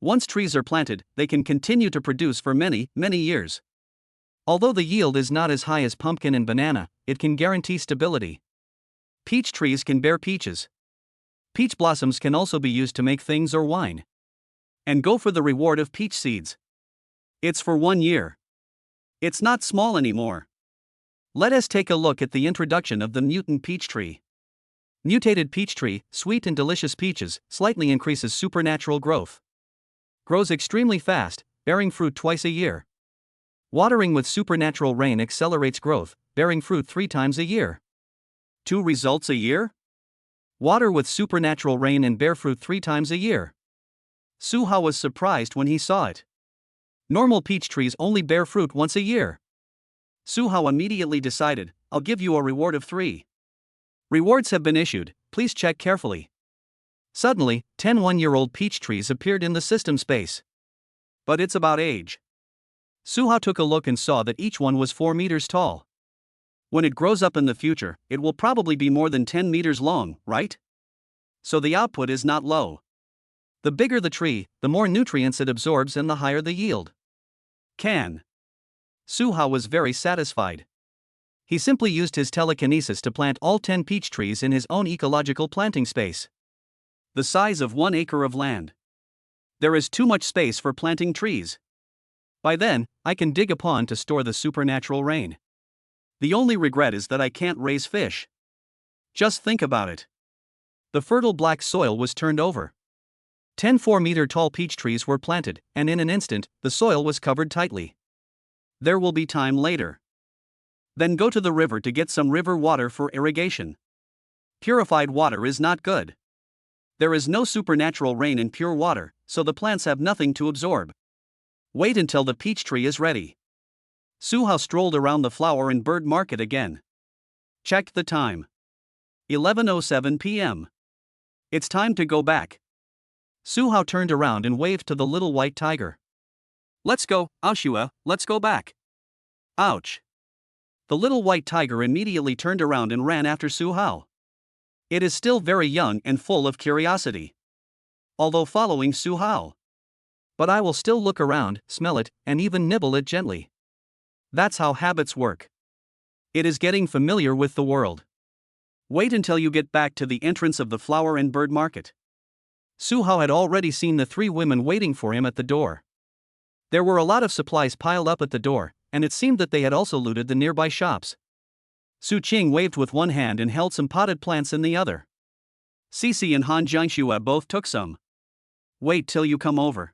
Once trees are planted, they can continue to produce for many, many years. Although the yield is not as high as pumpkin and banana, it can guarantee stability. Peach trees can bear peaches. Peach blossoms can also be used to make things or wine. And go for the reward of peach seeds. It's for 1 year. It's not small anymore. Let us take a look at the introduction of the mutant peach tree. Mutated peach tree, sweet and delicious peaches, slightly increases supernatural growth. Grows extremely fast, bearing fruit twice a year. Watering with supernatural rain accelerates growth, bearing fruit 3 times a year. 2 results a year? Water with supernatural rain and bear fruit 3 times a year. Suhao was surprised when he saw it. Normal peach trees only bear fruit once a year. Suhao immediately decided, I'll give you a reward of 3. Rewards have been issued, please check carefully. Suddenly, 10 one-year-old peach trees appeared in the system space. But it's about age. Su Hao took a look and saw that each one was 4 meters tall. When it grows up in the future, it will probably be more than 10 meters long, right? So the output is not low. The bigger the tree, the more nutrients it absorbs and the higher the yield. Su Hao was very satisfied. He simply used his telekinesis to plant all 10 peach trees in his own ecological planting space. The size of 1 acre of land. There is too much space for planting trees. By then, I can dig a pond to store the supernatural rain. The only regret is that I can't raise fish. Just think about it. The fertile black soil was turned over. 10 4-meter-tall peach trees were planted, and in an instant, the soil was covered tightly. There will be time later. Then go to the river to get some river water for irrigation. Purified water is not good. There is no supernatural rain in pure water, so the plants have nothing to absorb. Wait until the peach tree is ready. Su Hao strolled around the flower and bird market again. Checked the time. 11:07 p.m. It's time to go back. Su Hao turned around and waved to the little white tiger. Let's go, Aoshua, let's go back. Ouch. The little white tiger immediately turned around and ran after Su Hao. It is still very young and full of curiosity. Although following Su Hao. But I will still look around, smell it, and even nibble it gently. That's how habits work. It is getting familiar with the world. Wait until you get back to the entrance of the flower and bird market. Su Hao had already seen the 3 women waiting for him at the door. There were a lot of supplies piled up at the door, and it seemed that they had also looted the nearby shops. Su Qing waved with one hand and held some potted plants in the other. Cici and Han Jiangxue both took some. Wait till you come over.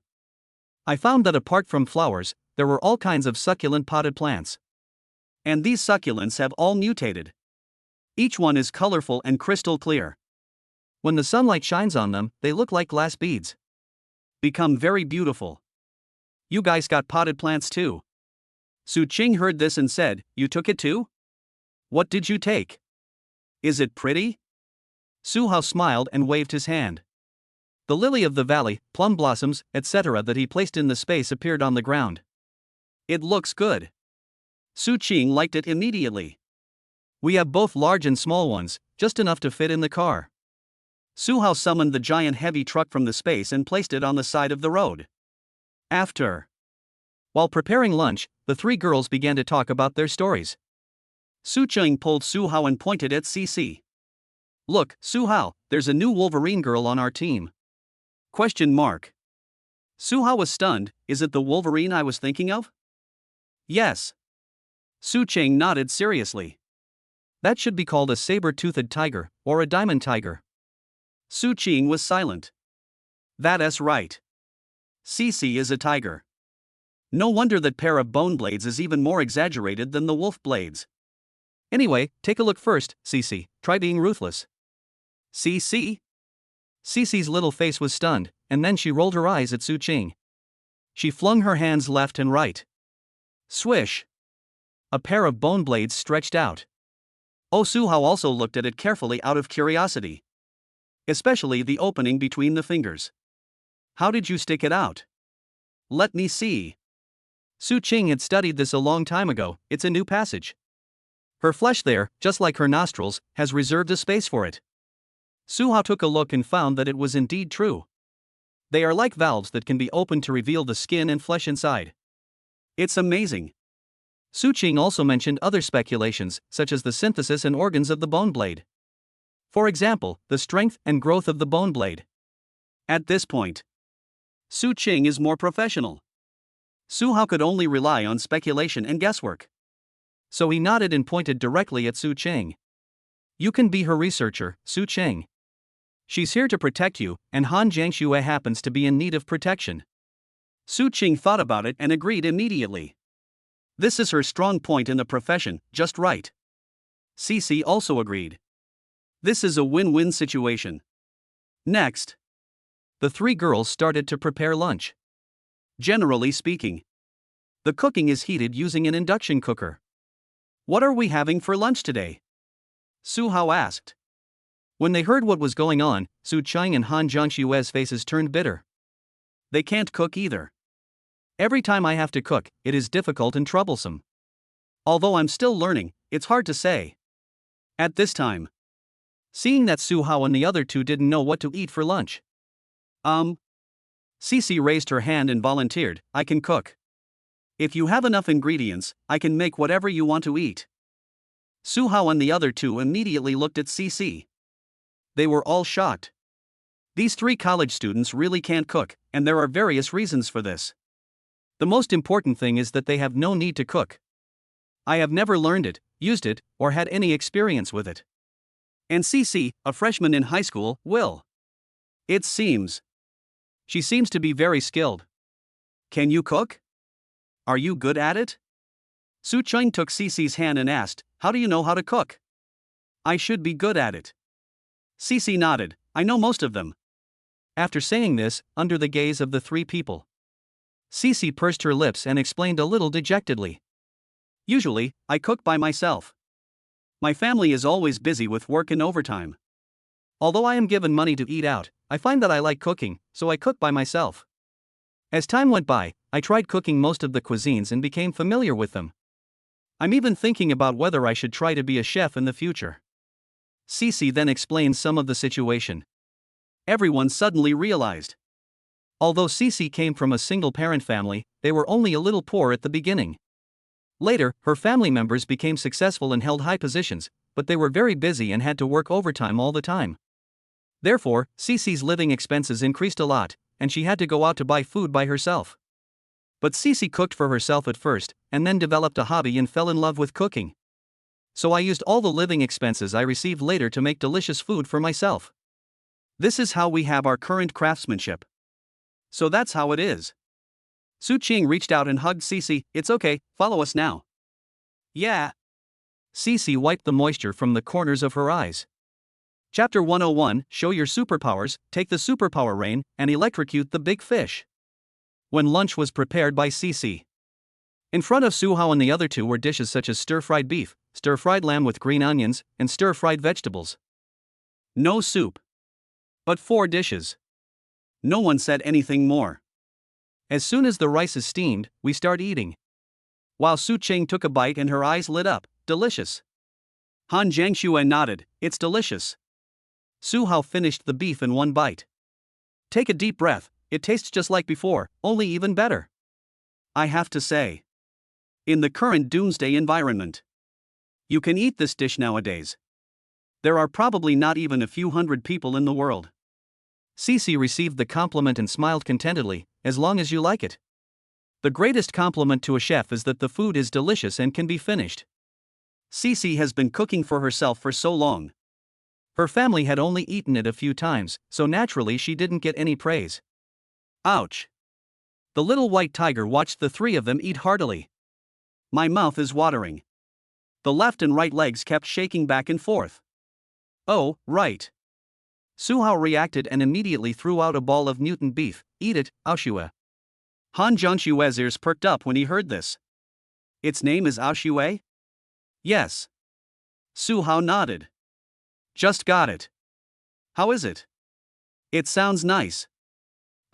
I found that apart from flowers, there were all kinds of succulent potted plants. And these succulents have all mutated. Each one is colorful and crystal clear. When the sunlight shines on them, they look like glass beads. Become very beautiful. You guys got potted plants too. Su Qing heard this and said, "You took it too? What did you take? Is it pretty?" Su Hao smiled and waved his hand. The lily of the valley, plum blossoms, etc. that he placed in the space appeared on the ground. It looks good. Su Qing liked it immediately. We have both large and small ones, just enough to fit in the car. Su Hao summoned the giant heavy truck from the space and placed it on the side of the road. While preparing lunch, the 3 girls began to talk about their stories. Su Qing pulled Su Hao and pointed at Cici. Look, Su Hao, there's a new Wolverine girl on our team. ? Su Hao was stunned. Is it the Wolverine I was thinking of? Yes. Su Qing nodded seriously. That should be called a saber-toothed tiger, or a diamond tiger. Su Qing was silent. That's right. Cici is a tiger. No wonder that pair of bone blades is even more exaggerated than the wolf blades. Anyway, take a look first, Cici, try being ruthless. Cici? Cici's little face was stunned, and then she rolled her eyes at Su Qing. She flung her hands left and right. Swish! A pair of bone blades stretched out. Oh, Su Hao also looked at it carefully out of curiosity. Especially the opening between the fingers. How did you stick it out? Let me see. Su Qing had studied this a long time ago. It's a new passage. Her flesh there, just like her nostrils, has reserved a space for it. Su Hao took a look and found that it was indeed true. They are like valves that can be opened to reveal the skin and flesh inside. It's amazing. Su Qing also mentioned other speculations, such as the synthesis and organs of the bone blade. For example, the strength and growth of the bone blade. At this point, Su Qing is more professional. Su Hao could only rely on speculation and guesswork. So he nodded and pointed directly at Su Qing. You can be her researcher, Su Qing. She's here to protect you, and Han Jiangxue happens to be in need of protection. Su Qing thought about it and agreed immediately. This is her strong point in the profession, just right. Cici also agreed. This is a win-win situation. Next, the 3 girls started to prepare lunch. Generally speaking, the cooking is heated using an induction cooker. What are we having for lunch today? Su Hao asked. When they heard what was going on, Su Qing and Han Jiangshue's faces turned bitter. They can't cook either. Every time I have to cook, it is difficult and troublesome. Although I'm still learning, it's hard to say. At this time, seeing that Su Hao and the other two didn't know what to eat for lunch. Cece raised her hand and volunteered, I can cook. If you have enough ingredients, I can make whatever you want to eat. Su Hao and the other two immediately looked at Cece. They were all shocked. These three college students really can't cook, and there are various reasons for this. The most important thing is that they have no need to cook. I have never learned it, used it, or had any experience with it. And Cece, a freshman in high school, will. It seems. She seems to be very skilled. Can you cook? Are you good at it? Su Cheng took Cece's hand and asked, how do you know how to cook? I should be good at it. Cece nodded, I know most of them. After saying this, under the gaze of the three people, Cece pursed her lips and explained a little dejectedly. Usually, I cook by myself. My family is always busy with work and overtime. Although I am given money to eat out, I find that I like cooking, so I cook by myself. As time went by, I tried cooking most of the cuisines and became familiar with them. I'm even thinking about whether I should try to be a chef in the future. Cece then explained some of the situation. Everyone suddenly realized. Although Cece came from a single-parent family, they were only a little poor at the beginning. Later, her family members became successful and held high positions, but they were very busy and had to work overtime all the time. Therefore, Cece's living expenses increased a lot, and she had to go out to buy food by herself. But Cece cooked for herself at first, and then developed a hobby and fell in love with cooking. So I used all the living expenses I received later to make delicious food for myself. This is how we have our current craftsmanship. So that's how it is. Su Qing reached out and hugged Cece, it's okay, follow us now. Yeah. Cece wiped the moisture from the corners of her eyes. Chapter 101, Show Your Superpowers, Take the Superpower Rain, and Electrocute the Big Fish. When lunch was prepared by Cece. In front of Su Hao and the other two were dishes such as stir-fried beef, stir-fried lamb with green onions, and stir-fried vegetables. No soup. But 4 dishes. No one said anything more. As soon as the rice is steamed, we start eating. While Su Qing took a bite and her eyes lit up, delicious. Han Jiangxue nodded, it's delicious. Su Hao finished the beef in 1 bite. Take a deep breath, it tastes just like before, only even better. I have to say. In the current doomsday environment, you can eat this dish nowadays. There are probably not even a few hundred people in the world. Cece received the compliment and smiled contentedly, as long as you like it. The greatest compliment to a chef is that the food is delicious and can be finished. Cece has been cooking for herself for so long. Her family had only eaten it a few times, so naturally she didn't get any praise. Ouch. The little white tiger watched the 3 of them eat heartily. My mouth is watering. The left and right legs kept shaking back and forth. Oh, right. Su Hao reacted and immediately threw out a ball of mutant beef. Eat it, Aoshue. Han Jiangshue's ears perked up when he heard this. Its name is Aoshue? Yes. Su Hao nodded. Just got it. How is it? It sounds nice.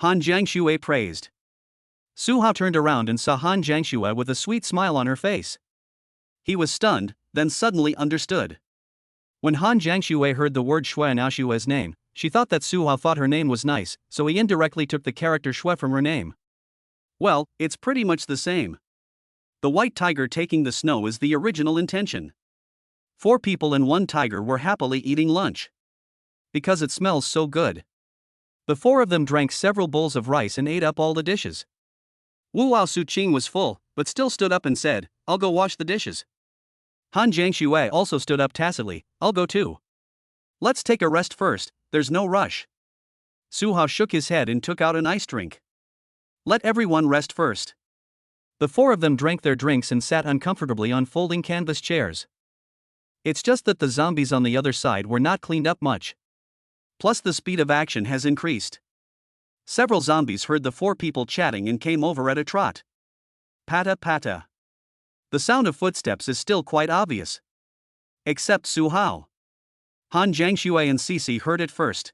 Han Jiangxue praised. Su Hao turned around and saw Han Jiangxue with a sweet smile on her face. He was stunned, then suddenly understood. When Han Jiangxue heard the word Shui in Aoshue's name, she thought that Su Hao thought her name was nice, so he indirectly took the character Shui from her name. Well, it's pretty much the same. The white tiger taking the snow is the original intention. 4 people and 1 tiger were happily eating lunch. Because it smells so good. The 4 of them drank several bowls of rice and ate up all the dishes. Wu Wao Su Qing was full, but still stood up and said, I'll go wash the dishes. Han Jiangxue also stood up tacitly, I'll go too. Let's take a rest first, there's no rush. Su Hao shook his head and took out an ice drink. Let everyone rest first. The 4 of them drank their drinks and sat uncomfortably on folding canvas chairs. It's just that the zombies on the other side were not cleaned up much. Plus the speed of action has increased. Several zombies heard the 4 people chatting and came over at a trot. Pata pata. The sound of footsteps is still quite obvious. Except Su Hao. Han Jiangxue and Cece heard it first.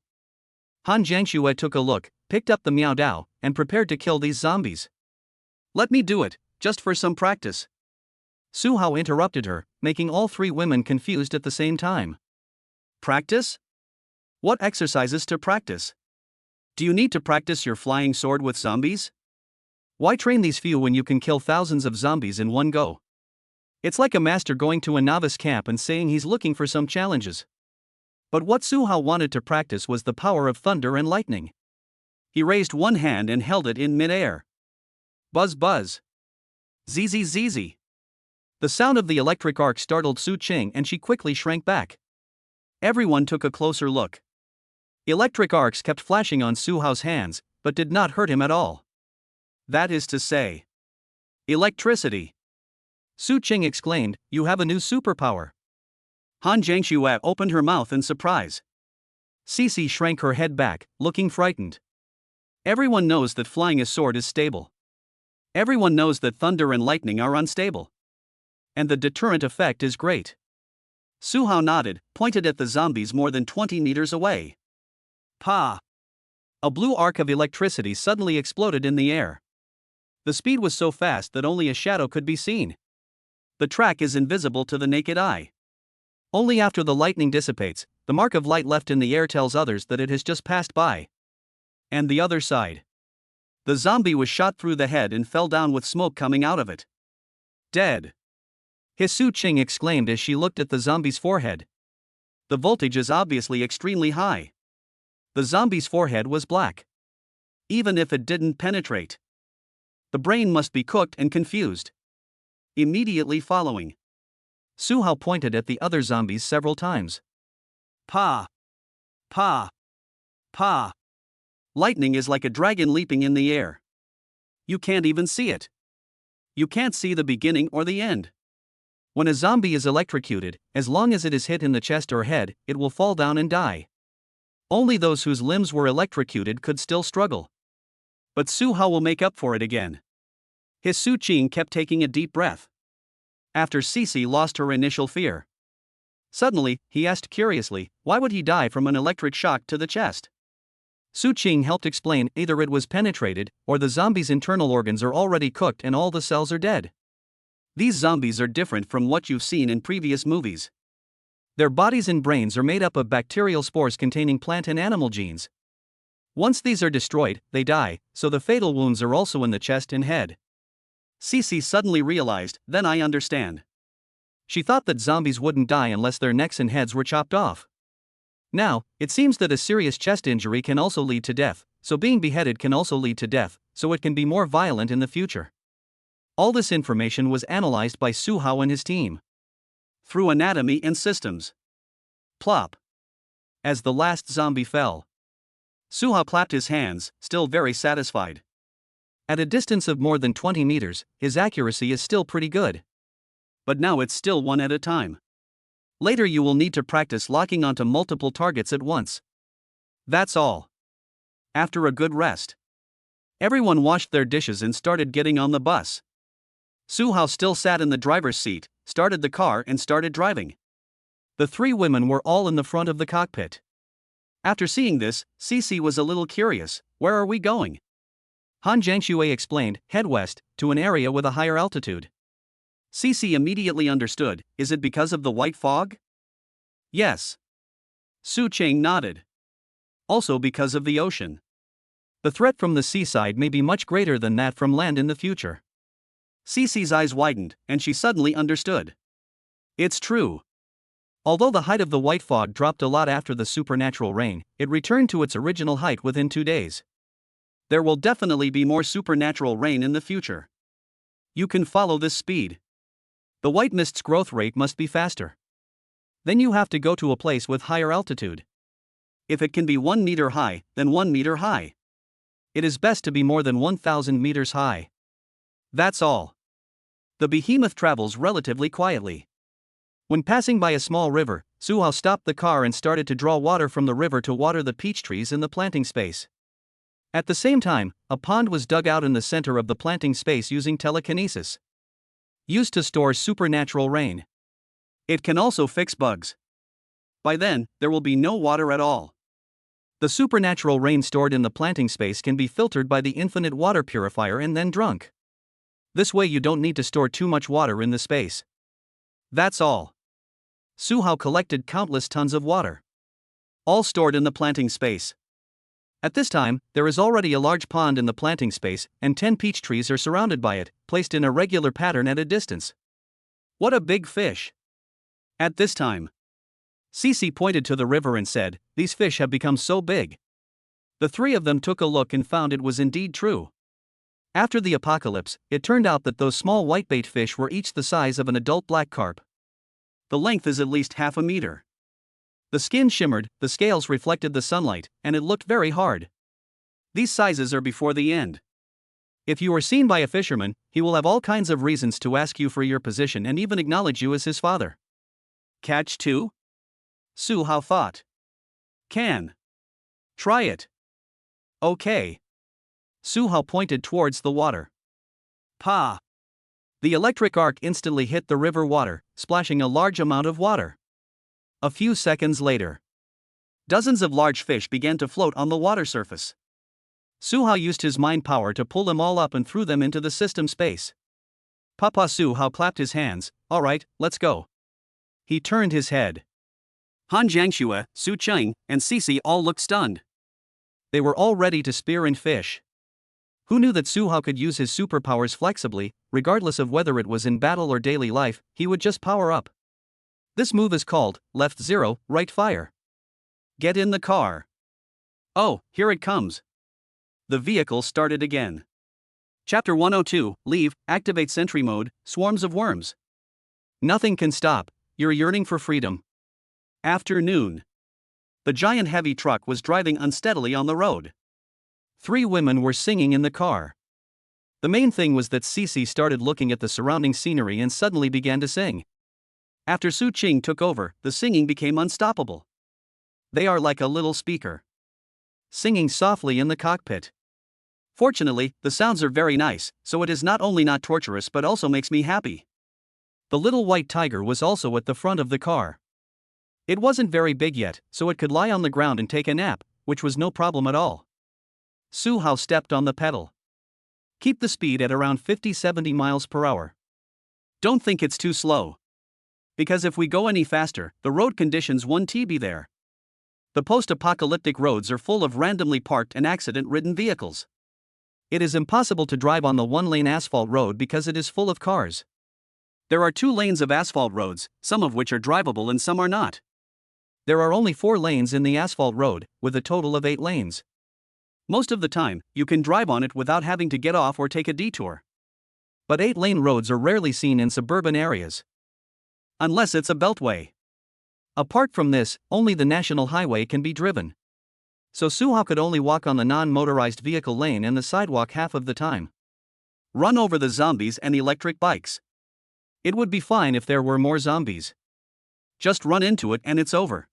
Han Jiangxue took a look, picked up the Miao Dao, and prepared to kill these zombies. Let me do it, just for some practice. Su Hao interrupted her, making all three women confused at the same time. Practice? What exercises to practice? Do you need to practice your flying sword with zombies? Why train these few when you can kill thousands of zombies in one go? It's like a master going to a novice camp and saying he's looking for some challenges. But what Su Hao wanted to practice was the power of thunder and lightning. He raised one hand and held it in midair. Buzz buzz. Zzz zzz. The sound of the electric arc startled Su Qing and she quickly shrank back. Everyone took a closer look. Electric arcs kept flashing on Su Hao's hands, but did not hurt him at all. That is to say, electricity. Su Qing exclaimed, "You have a new superpower." Han Jiangxue opened her mouth in surprise. Cici shrank her head back, looking frightened. Everyone knows that flying a sword is stable. Everyone knows that thunder and lightning are unstable. And the deterrent effect is great. Su Hao nodded, pointed at the zombies more than 20 meters away. Pa! A blue arc of electricity suddenly exploded in the air. The speed was so fast that only a shadow could be seen. The track is invisible to the naked eye. Only after the lightning dissipates, the mark of light left in the air tells others that it has just passed by. And the other side. The zombie was shot through the head and fell down with smoke coming out of it. Dead. Su Qing exclaimed as she looked at the zombie's forehead. The voltage is obviously extremely high. The zombie's forehead was black. Even if it didn't penetrate. The brain must be cooked and confused. Immediately following, Su Hao pointed at the other zombies several times. Pa! Pa! Pa! Lightning is like a dragon leaping in the air. You can't even see it. You can't see the beginning or the end. When a zombie is electrocuted, as long as it is hit in the chest or head, it will fall down and die. Only those whose limbs were electrocuted could still struggle. But Su Hao will make up for it again. Su Qing kept taking a deep breath. After Cici lost her initial fear. Suddenly, he asked curiously, why would he die from an electric shock to the chest? Su Qing helped explain, either it was penetrated, or the zombie's internal organs are already cooked and all the cells are dead. These zombies are different from what you've seen in previous movies. Their bodies and brains are made up of bacterial spores containing plant and animal genes. Once these are destroyed, they die, so the fatal wounds are also in the chest and head. Cici suddenly realized, then I understand. She thought that zombies wouldn't die unless their necks and heads were chopped off. Now, it seems that a serious chest injury can also lead to death, so being beheaded can also lead to death, so it can be more violent in the future. All this information was analyzed by Su Hao and his team. Through anatomy and systems. Plop. As the last zombie fell, Su Hao clapped his hands, still very satisfied. At a distance of more than 20 meters, his accuracy is still pretty good. But now it's still one at a time. Later you will need to practice locking onto multiple targets at once. That's all. After a good rest, everyone washed their dishes and started getting on the bus. Su Hao still sat in the driver's seat, started the car and started driving. The three women were all in the front of the cockpit. After seeing this, Cici was a little curious. Where are we going? Han Jiangxue explained, head west, to an area with a higher altitude. Cici immediately understood, is it because of the white fog? Yes. Su Qing nodded. Also because of the ocean. The threat from the seaside may be much greater than that from land in the future. Cici's eyes widened, and she suddenly understood. It's true. Although the height of the white fog dropped a lot after the supernatural rain, it returned to its original height within 2 days. There will definitely be more supernatural rain in the future. You can follow this speed. The white mist's growth rate must be faster. Then you have to go to a place with higher altitude. If it can be 1 meter high, then 1 meter high. It is best to be more than 1,000 meters high. That's all. The behemoth travels relatively quietly. When passing by a small river, Su Hao stopped the car and started to draw water from the river to water the peach trees in the planting space. At the same time, a pond was dug out in the center of the planting space using telekinesis. Used to store supernatural rain. It can also fix bugs. By then, there will be no water at all. The supernatural rain stored in the planting space can be filtered by the infinite water purifier and then drunk. This way you don't need to store too much water in the space. That's all. Su Hao collected countless tons of water, all stored in the planting space. At this time, there is already a large pond in the planting space, and 10 peach trees are surrounded by it, placed in a regular pattern at a distance. What a big fish! At this time, Cici pointed to the river and said, "These fish have become so big." The three of them took a look and found it was indeed true. After the apocalypse, it turned out that those small whitebait fish were each the size of an adult black carp. The length is at least half a meter. The skin shimmered, the scales reflected the sunlight, and it looked very hard. These sizes are before the end. If you are seen by a fisherman, he will have all kinds of reasons to ask you for your position and even acknowledge you as his father. Catch 2? Su Hao thought. Can. Try it. Okay. Su Hao pointed towards the water. Pa! The electric arc instantly hit the river water, splashing a large amount of water. A few seconds later, dozens of large fish began to float on the water surface. Su Hao used his mind power to pull them all up and threw them into the system space. Papa Su Hao clapped his hands. "All right, let's go." He turned his head. Han Jiangxue, Su Cheng, and Cici all looked stunned. They were all ready to spear and fish. Who knew that Su Hao could use his superpowers flexibly, regardless of whether it was in battle or daily life, he would just power up. This move is called left 0, right fire. Get in the car. Oh, here it comes. The vehicle started again. Chapter 102, Leave, Activate Sentry Mode, Swarms of Worms. Nothing can stop, you're yearning for freedom. Afternoon. The giant heavy truck was driving unsteadily on the road. 3 women were singing in the car. The main thing was that Cici started looking at the surrounding scenery and suddenly began to sing. After Su Qing took over, the singing became unstoppable. They are like a little speaker, singing softly in the cockpit. Fortunately, the sounds are very nice, so it is not only not torturous but also makes me happy. The little white tiger was also at the front of the car. It wasn't very big yet, so it could lie on the ground and take a nap, which was no problem at all. Su Hao stepped on the pedal. Keep the speed at around 50-70 miles per hour. Don't think it's too slow. Because if we go any faster, the road conditions won't be there. The post-apocalyptic roads are full of randomly parked and accident-ridden vehicles. It is impossible to drive on the one-lane asphalt road because it is full of cars. There are 2 lanes of asphalt roads, some of which are drivable and some are not. There are only 4 lanes in the asphalt road, with a total of 8 lanes. Most of the time, you can drive on it without having to get off or take a detour. But 8-lane roads are rarely seen in suburban areas. Unless it's a beltway. Apart from this, only the national highway can be driven. So Su Hao could only walk on the non-motorized vehicle lane and the sidewalk half of the time. Run over the zombies and electric bikes. It would be fine if there were more zombies. Just run into it and it's over.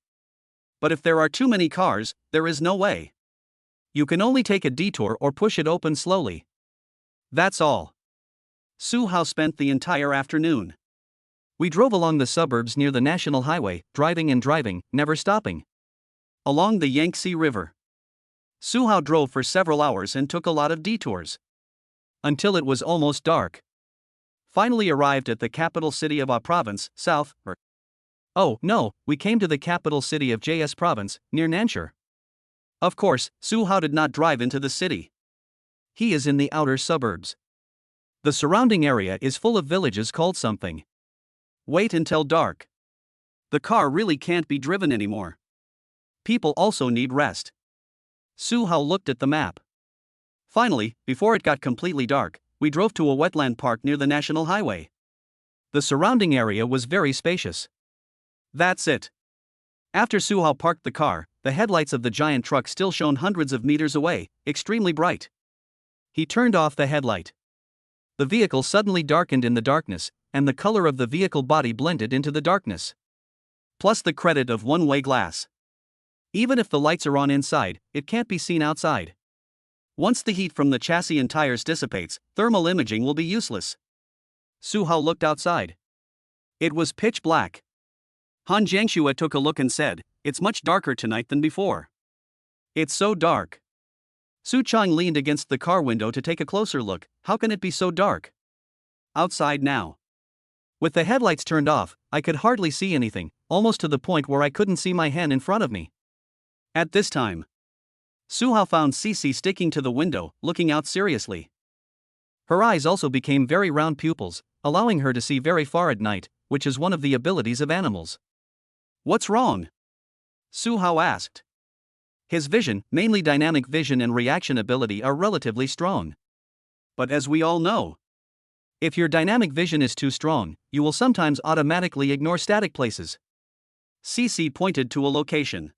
But if there are too many cars, there is no way. You can only take a detour or push it open slowly. That's all. Su Hao spent the entire afternoon. We drove along the suburbs near the national highway, driving and driving, never stopping. Along the Yangtze River. Su Hao drove for several hours and took a lot of detours. Until it was almost dark. Finally arrived at the capital city of A province, south, Oh, no, we came to the capital city of JS province, near Nanshur. Of course, Su Hao did not drive into the city. He is in the outer suburbs. The surrounding area is full of villages called something. Wait until dark. The car really can't be driven anymore. People also need rest. Su Hao looked at the map. Finally, before it got completely dark, we drove to a wetland park near the national highway. The surrounding area was very spacious. That's it. After Su Hao parked the car, the headlights of the giant truck still shone hundreds of meters away, extremely bright. He turned off the headlight. The vehicle suddenly darkened in the darkness, and the color of the vehicle body blended into the darkness. Plus the credit of one-way glass. Even if the lights are on inside, it can't be seen outside. Once the heat from the chassis and tires dissipates, thermal imaging will be useless. Su Hao looked outside. It was pitch black. Han Jiangxue took a look and said, "It's much darker tonight than before." It's so dark. Su Chang leaned against the car window to take a closer look. How can it be so dark? outside now. With the headlights turned off, I could hardly see anything, almost to the point where I couldn't see my hand in front of me. At this time, Suhao found Cece sticking to the window, looking out seriously. Her eyes also became very round pupils, allowing her to see very far at night, which is one of the abilities of animals. What's wrong? Suhao asked. His vision, mainly dynamic vision and reaction ability, are relatively strong. But as we all know, if your dynamic vision is too strong, you will sometimes automatically ignore static places. Cece pointed to a location.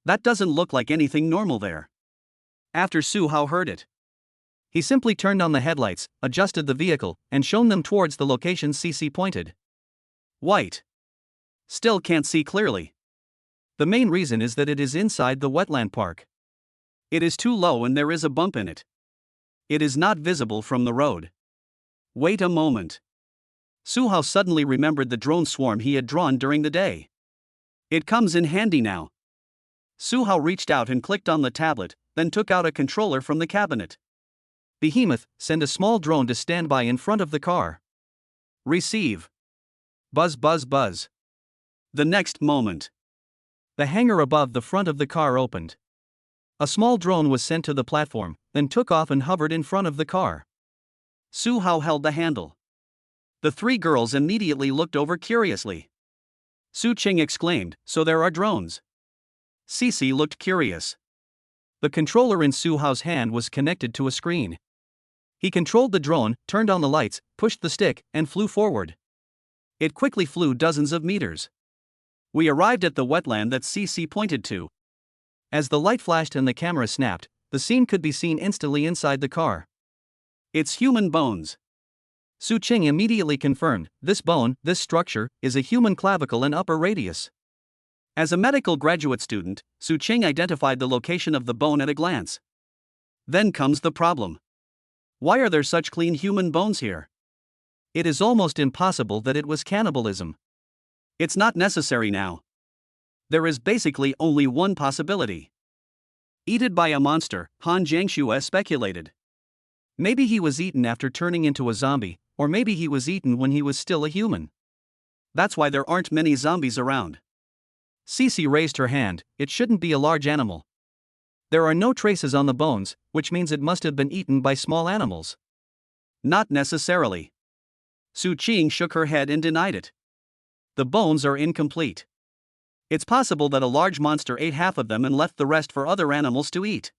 That doesn't look like anything normal there. After Suhao heard it, he simply turned on the headlights, adjusted the vehicle, and shone them towards the location Cece pointed. White. Still can't see clearly. The main reason is that it is inside the wetland park. It is too low and there is a bump in it. It is not visible from the road. Wait a moment. Suhao suddenly remembered the drone swarm he had drawn during the day. It comes in handy now. Suhao reached out and clicked on the tablet, then took out a controller from the cabinet. Behemoth, send a small drone to stand by in front of the car. Receive. Buzz buzz buzz. The next moment, the hangar above the front of the car opened. A small drone was sent to the platform, then took off and hovered in front of the car. Suhao held the handle. The three girls immediately looked over curiously. Su Qing exclaimed, "So there are drones?" Cece looked curious. The controller in Suhao's hand was connected to a screen. He controlled the drone, turned on the lights, pushed the stick, and flew forward. It quickly flew dozens of meters. We arrived at the wetland that Cece pointed to. As the light flashed and the camera snapped, the scene could be seen instantly inside the car. It's human bones. Su Qing immediately confirmed, this bone, this structure, is a human clavicle and upper radius. As a medical graduate student, Su Qing identified the location of the bone at a glance. Then comes the problem. Why are there such clean human bones here? It is almost impossible that it was cannibalism. It's not necessary now. There is basically only one possibility. Eaten by a monster, Han Jiangxue speculated. Maybe he was eaten after turning into a zombie, or maybe he was eaten when he was still a human. That's why there aren't many zombies around. Cece raised her hand, it shouldn't be a large animal. There are no traces on the bones, which means it must have been eaten by small animals. Not necessarily. Su Qing shook her head and denied it. The bones are incomplete. It's possible that a large monster ate half of them and left the rest for other animals to eat.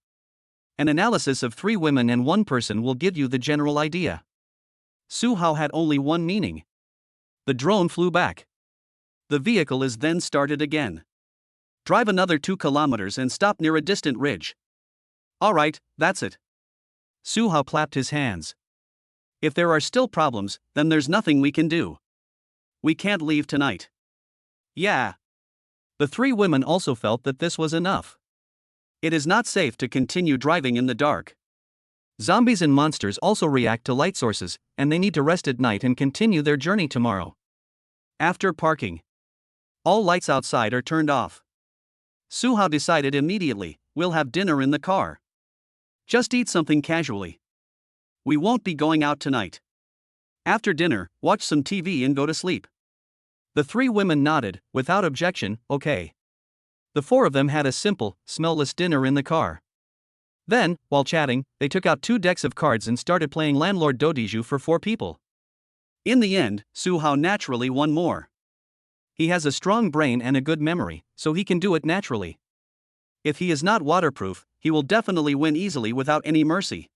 An analysis of 3 women and 1 person will give you the general idea. Suhao had only one meaning. The drone flew back. The vehicle is then started again. Drive another 2 kilometers and stop near a distant ridge. Alright, that's it. Suhao clapped his hands. If there are still problems, then there's nothing we can do. We can't leave tonight. Yeah. The 3 women also felt that this was enough. It is not safe to continue driving in the dark. Zombies and monsters also react to light sources, and they need to rest at night and continue their journey tomorrow. After parking, all lights outside are turned off. Suhao decided immediately, we'll have dinner in the car. Just eat something casually. We won't be going out tonight. After dinner, watch some TV and go to sleep. The 3 women nodded, without objection, okay. The 4 of them had a simple, smellless dinner in the car. Then, while chatting, they took out 2 decks of cards and started playing Landlord Dodiju for 4 people. In the end, Suhao naturally won more. He has a strong brain and a good memory, so he can do it naturally. If he is not waterproof, he will definitely win easily without any mercy.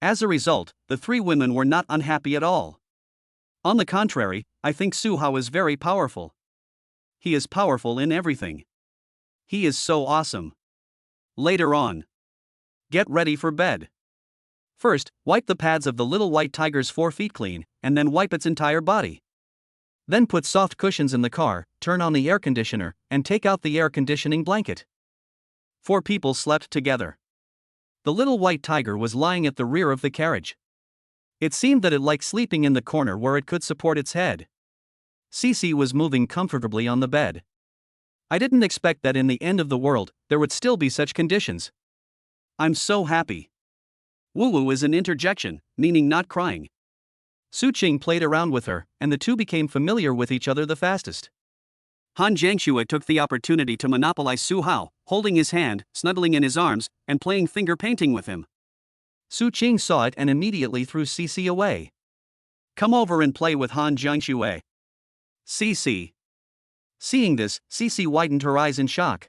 As a result, the 3 women were not unhappy at all. On the contrary, I think Suhao is very powerful. He is powerful in everything. He is so awesome. Later on, get ready for bed. First, wipe the pads of the little white tiger's 4 feet clean, and then wipe its entire body. Then put soft cushions in the car, turn on the air conditioner, and take out the air conditioning blanket. 4 people slept together. The little white tiger was lying at the rear of the carriage. It seemed that it liked sleeping in the corner where it could support its head. Cece was moving comfortably on the bed. I didn't expect that in the end of the world, there would still be such conditions. I'm so happy. Woo-woo is an interjection, meaning not crying. Su Qing played around with her, and the two became familiar with each other the fastest. Han Jiangxue took the opportunity to monopolize Su Hao, holding his hand, snuggling in his arms, and playing finger painting with him. Su Qing saw it and immediately threw Cici away. Come over and play with Han Jiangxue. Cici. Seeing this, Cici widened her eyes in shock.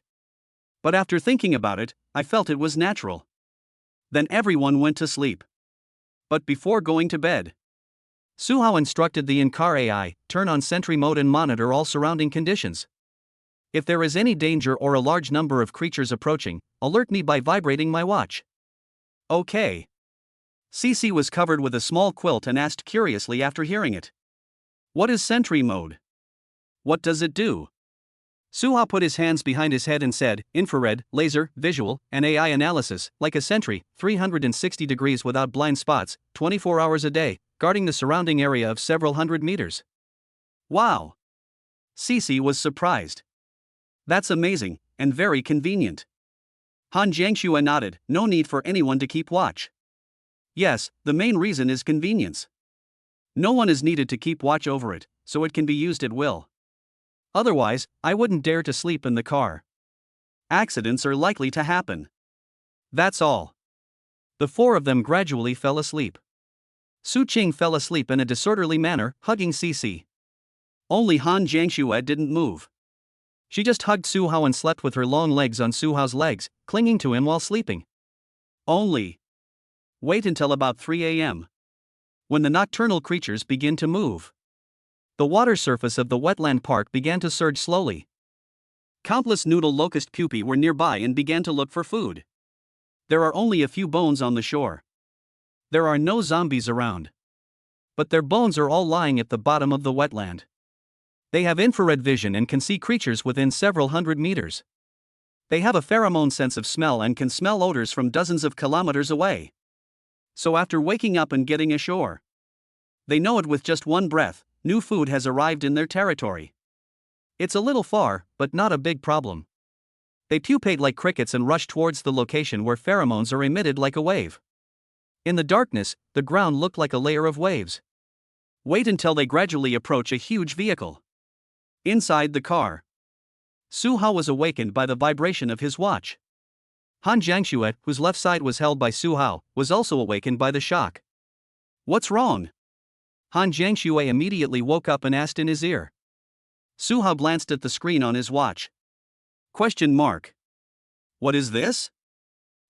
But after thinking about it, I felt it was natural. Then everyone went to sleep. But before going to bed, Su Hao instructed the in-car AI, turn on sentry mode and monitor all surrounding conditions. If there is any danger or a large number of creatures approaching, alert me by vibrating my watch. Okay. Cici was covered with a small quilt and asked curiously after hearing it. What is sentry mode? What does it do? Su Hao put his hands behind his head and said, infrared, laser, visual, and AI analysis, like a sentry, 360 degrees without blind spots, 24 hours a day, guarding the surrounding area of several hundred meters. Wow! Cici was surprised. That's amazing, and very convenient. Han Jiangxue nodded, no need for anyone to keep watch. Yes, the main reason is convenience. No one is needed to keep watch over it, so it can be used at will. Otherwise, I wouldn't dare to sleep in the car. Accidents are likely to happen. That's all. The four of them gradually fell asleep. Su Qing fell asleep in a disorderly manner, hugging Cici. Only Han Jiangxue didn't move. She just hugged Su Hao and slept with her long legs on Su Hao's legs, clinging to him while sleeping. Only. Wait until about 3 a.m. when the nocturnal creatures begin to move. The water surface of the wetland park began to surge slowly. Countless noodle locust pupae were nearby and began to look for food. There are only a few bones on the shore. There are no zombies around. But their bones are all lying at the bottom of the wetland. They have infrared vision and can see creatures within several hundred meters. They have a pheromone sense of smell and can smell odors from dozens of kilometers away. So after waking up and getting ashore, they know it with just one breath, new food has arrived in their territory. It's a little far, but not a big problem. They pupate like crickets and rush towards the location where pheromones are emitted like a wave. In the darkness, the ground looked like a layer of waves. Wait until they gradually approach a huge vehicle. Inside the car, Su Hao was awakened by the vibration of his watch. Han Jiangxue, whose left side was held by Su Hao, was also awakened by the shock. What's wrong? Han Jiangxue immediately woke up and asked in his ear. Su Hao glanced at the screen on his watch. Question mark. What is this?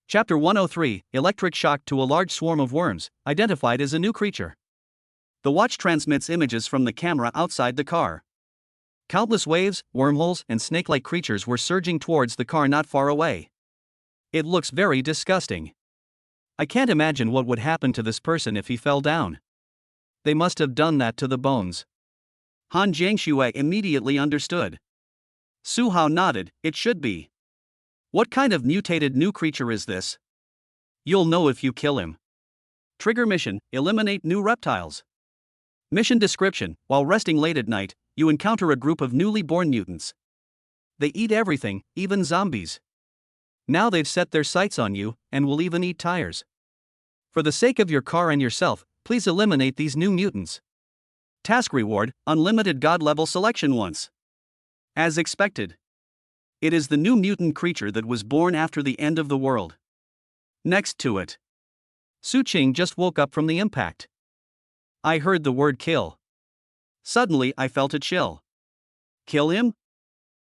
Chapter 103, Electric Shock to a Large Swarm of Worms, identified as a new creature. The watch transmits images from the camera outside the car. Countless waves, wormholes, and snake-like creatures were surging towards the car not far away. It looks very disgusting. I can't imagine what would happen to this person if he fell down. They must have done that to the bones. Han Jiangxue immediately understood. Su Hao nodded, it should be. What kind of mutated new creature is this? You'll know if you kill him. Trigger mission, eliminate new reptiles. Mission description, while resting late at night, you encounter a group of newly born mutants. They eat everything, even zombies. Now they've set their sights on you, and will even eat tires. For the sake of your car and yourself, please eliminate these new mutants. Task reward, unlimited god level selection once. As expected. It is the new mutant creature that was born after the end of the world. Next to it, Su Qing just woke up from the impact. I heard the word kill. Suddenly I felt a chill. Kill him?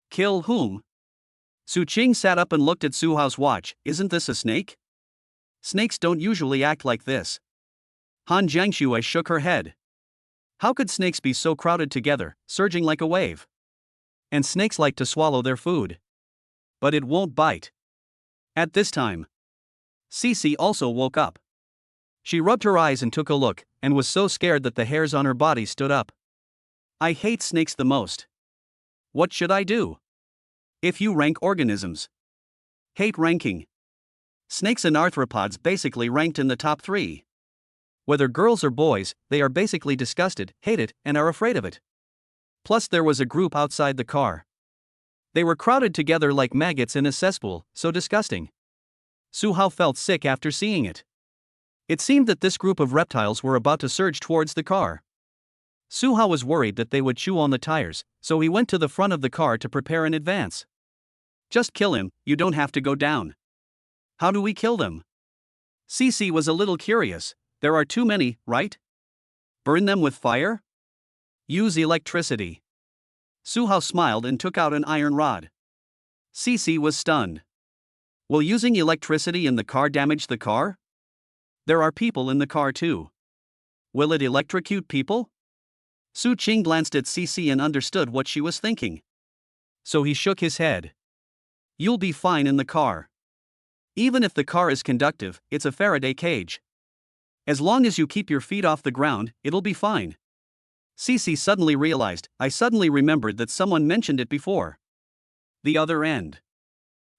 Kill whom? Su Qing sat up and looked at Su Hao's watch. Isn't this a snake? Snakes don't usually act like this. Han Jiangxue shook her head. How could snakes be so crowded together, surging like a wave? And snakes like to swallow their food. But it won't bite. At this time, Cici also woke up. She rubbed her eyes and took a look, and was so scared that the hairs on her body stood up. I hate snakes the most. What should I do? If you rank organisms. Hate ranking. Snakes and arthropods basically ranked in the top 3. Whether girls or boys, they are basically disgusted, hate it, and are afraid of it. Plus there was a group outside the car. They were crowded together like maggots in a cesspool, so disgusting. Su Hao felt sick after seeing it. It seemed that this group of reptiles were about to surge towards the car. Suha was worried that they would chew on the tires, so he went to the front of the car to prepare in advance. Just kill him, you don't have to go down. How do we kill them? Cece was a little curious. There are too many, right? Burn them with fire? Use electricity. Suha smiled and took out an iron rod. Cece was stunned. Will using electricity in the car damage the car? There are people in the car too. Will it electrocute people? Su Qing glanced at Cece and understood what she was thinking. So he shook his head. You'll be fine in the car. Even if the car is conductive, it's a Faraday cage. As long as you keep your feet off the ground, it'll be fine. Cece suddenly realized, I suddenly remembered that someone mentioned it before. The other end.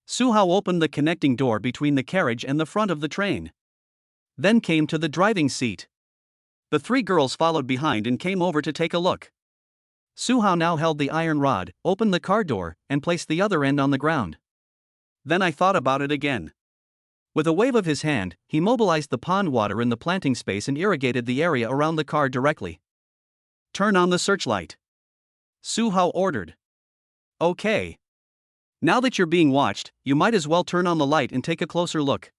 Suha opened the connecting door between the carriage and the front of the train. Then came to the driving seat. The three girls followed behind and came over to take a look. Suha now held the iron rod, opened the car door, and placed the other end on the ground. Then I thought about it again. With a wave of his hand, he mobilized the pond water in the planting space and irrigated the area around the car directly. Turn on the searchlight. Suha ordered. Okay. Now that you're being watched, you might as well turn on the light and take a closer look.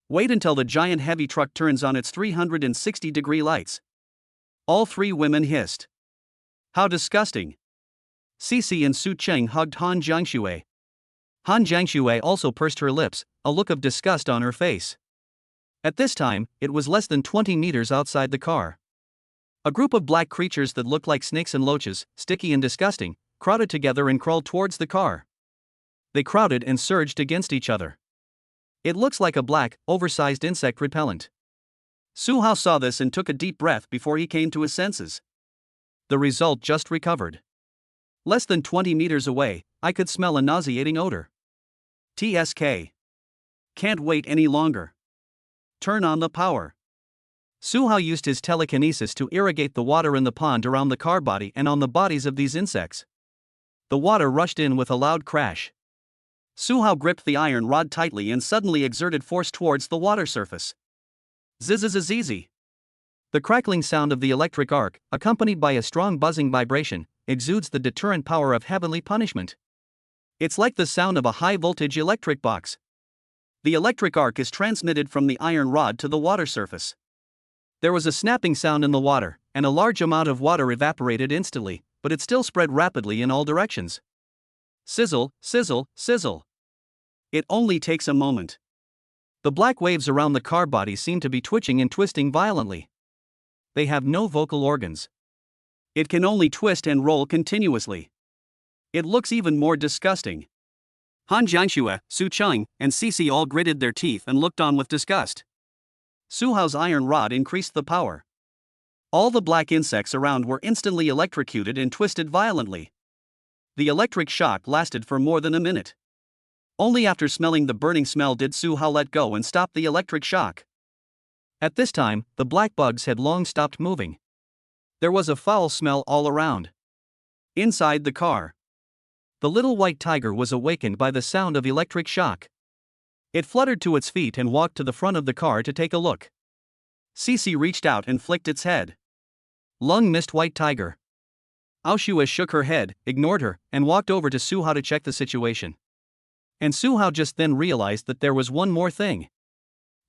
Wait until the giant heavy truck turns on its 360-degree lights. All three women hissed. How disgusting. Cece and Su Cheng hugged Han Jiangxue. Han Jiangxue also pursed her lips, a look of disgust on her face. At this time, it was less than 20 meters outside the car. A group of black creatures that looked like snakes and loaches, sticky and disgusting, crowded together and crawled towards the car. They crowded and surged against each other. It looks like a black, oversized insect repellent. Suha saw this and took a deep breath before he came to his senses. The result just recovered. Less than 20 meters away, I could smell a nauseating odor. TSK. Can't wait any longer. Turn on the power. Suha used his telekinesis to irrigate the water in the pond around the car body and on the bodies of these insects. The water rushed in with a loud crash. Suha gripped the iron rod tightly and suddenly exerted force towards the water surface. Zzz. The crackling sound of the electric arc, accompanied by a strong buzzing vibration, exudes the deterrent power of heavenly punishment. It's like the sound of a high-voltage electric box. The electric arc is transmitted from the iron rod to the water surface. There was a snapping sound in the water, and a large amount of water evaporated instantly, but it still spread rapidly in all directions. Sizzle, sizzle, sizzle. It only takes a moment. The black waves around the car body seem to be twitching and twisting violently. They have no vocal organs. It can only twist and roll continuously. It looks even more disgusting. Han Jiangxue, Su Cheng, and Cece all gritted their teeth and looked on with disgust. Suha's iron rod increased the power. All the black insects around were instantly electrocuted and twisted violently. The electric shock lasted for more than a minute. Only after smelling the burning smell did Suha let go and stop the electric shock. At this time, the black bugs had long stopped moving. There was a foul smell all around. Inside the car, the little white tiger was awakened by the sound of electric shock. It fluttered to its feet and walked to the front of the car to take a look. Cece reached out and flicked its head. Lung missed white tiger. Aoshua shook her head, ignored her, and walked over to Suha to check the situation. And Suha just then realized that there was one more thing.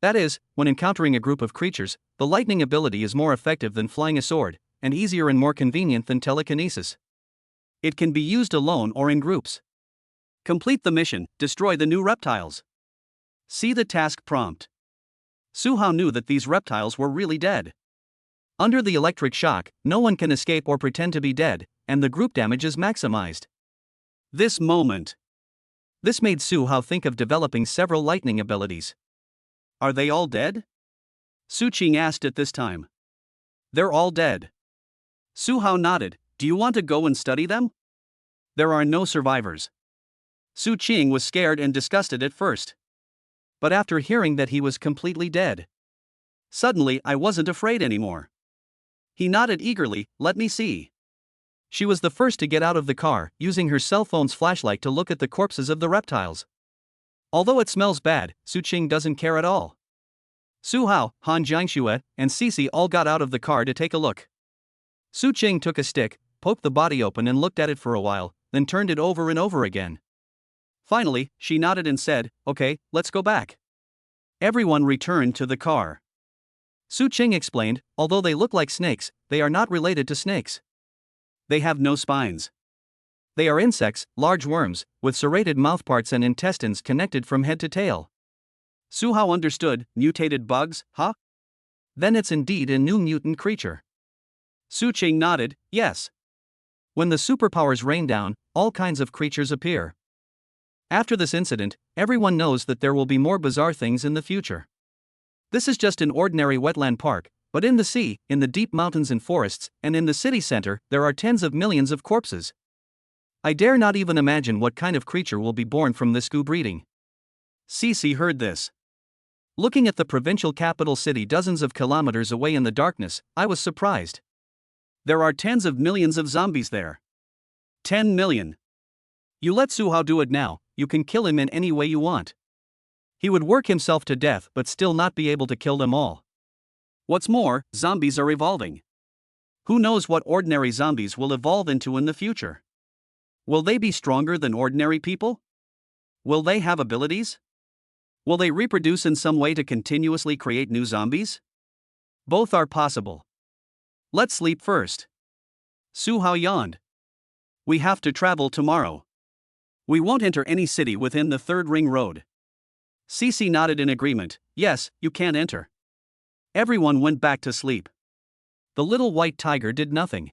That is, when encountering a group of creatures, the lightning ability is more effective than flying a sword, and easier and more convenient than telekinesis. It can be used alone or in groups. Complete the mission, destroy the new reptiles. See the task prompt. Suha knew that these reptiles were really dead. Under the electric shock, no one can escape or pretend to be dead, and the group damage is maximized. This made Suha think of developing several lightning abilities. Are they all dead? Su Qing asked at this time. They're all dead. Suha nodded. Do you want to go and study them? There are no survivors. Su Qing was scared and disgusted at first. But after hearing that he was completely dead, suddenly I wasn't afraid anymore. He nodded eagerly. Let me see. She was the first to get out of the car, using her cell phone's flashlight to look at the corpses of the reptiles. Although it smells bad, Su Qing doesn't care at all. Su Hao, Han Jiangxue, and Cici all got out of the car to take a look. Su Qing took a stick, poked the body open and looked at it for a while, then turned it over and over again. Finally, she nodded and said, "Okay, let's go back." Everyone returned to the car. Su Qing explained, although they look like snakes, they are not related to snakes. They have no spines. They are insects, large worms, with serrated mouthparts and intestines connected from head to tail. Su Hao understood, mutated bugs, huh? Then it's indeed a new mutant creature. Su Qing nodded, yes. When the superpowers rain down, all kinds of creatures appear. After this incident, everyone knows that there will be more bizarre things in the future. This is just an ordinary wetland park, but in the sea, in the deep mountains and forests, and in the city center, there are tens of millions of corpses. I dare not even imagine what kind of creature will be born from this goo breeding. Cici heard this. Looking at the provincial capital city dozens of kilometers away in the darkness, I was surprised. There are tens of millions of zombies there. 10 million. You let Su Hao do it now, you can kill him in any way you want. He would work himself to death but still not be able to kill them all. What's more, zombies are evolving. Who knows what ordinary zombies will evolve into in the future? Will they be stronger than ordinary people? Will they have abilities? Will they reproduce in some way to continuously create new zombies? Both are possible. Let's sleep first. Su Hao yawned. We have to travel tomorrow. We won't enter any city within the third ring road. Cici nodded in agreement. Yes, you can't enter. Everyone went back to sleep. The little white tiger did nothing.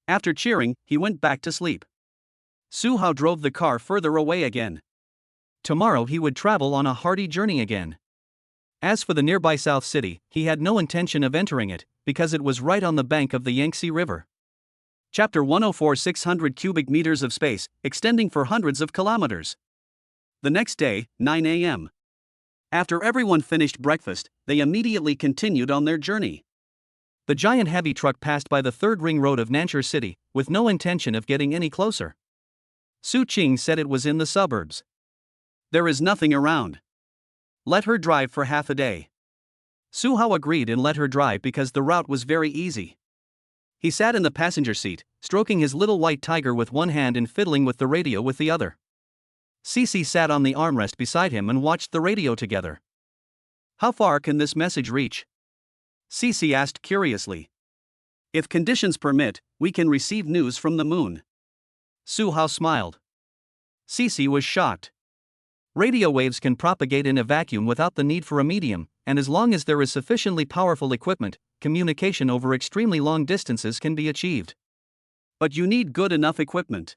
After cheering, he went back to sleep. Su Hao drove the car further away again. Tomorrow he would travel on a hardy journey again. As for the nearby South City, he had no intention of entering it, because it was right on the bank of the Yangtze River. Chapter 104 600 cubic meters of space, extending for hundreds of kilometers. The next day, 9 a.m. After everyone finished breakfast, they immediately continued on their journey. The giant heavy truck passed by the third ring road of Nanchur City, with no intention of getting any closer. Su Qing said it was in the suburbs. There is nothing around. Let her drive for half a day. Su Hao agreed and let her drive because the route was very easy. He sat in the passenger seat, stroking his little white tiger with one hand and fiddling with the radio with the other. Cici sat on the armrest beside him and watched the radio together. How far can this message reach? Cici asked curiously. If conditions permit, we can receive news from the moon. Su Hao smiled. Cici was shocked. Radio waves can propagate in a vacuum without the need for a medium, and as long as there is sufficiently powerful equipment, communication over extremely long distances can be achieved. But you need good enough equipment.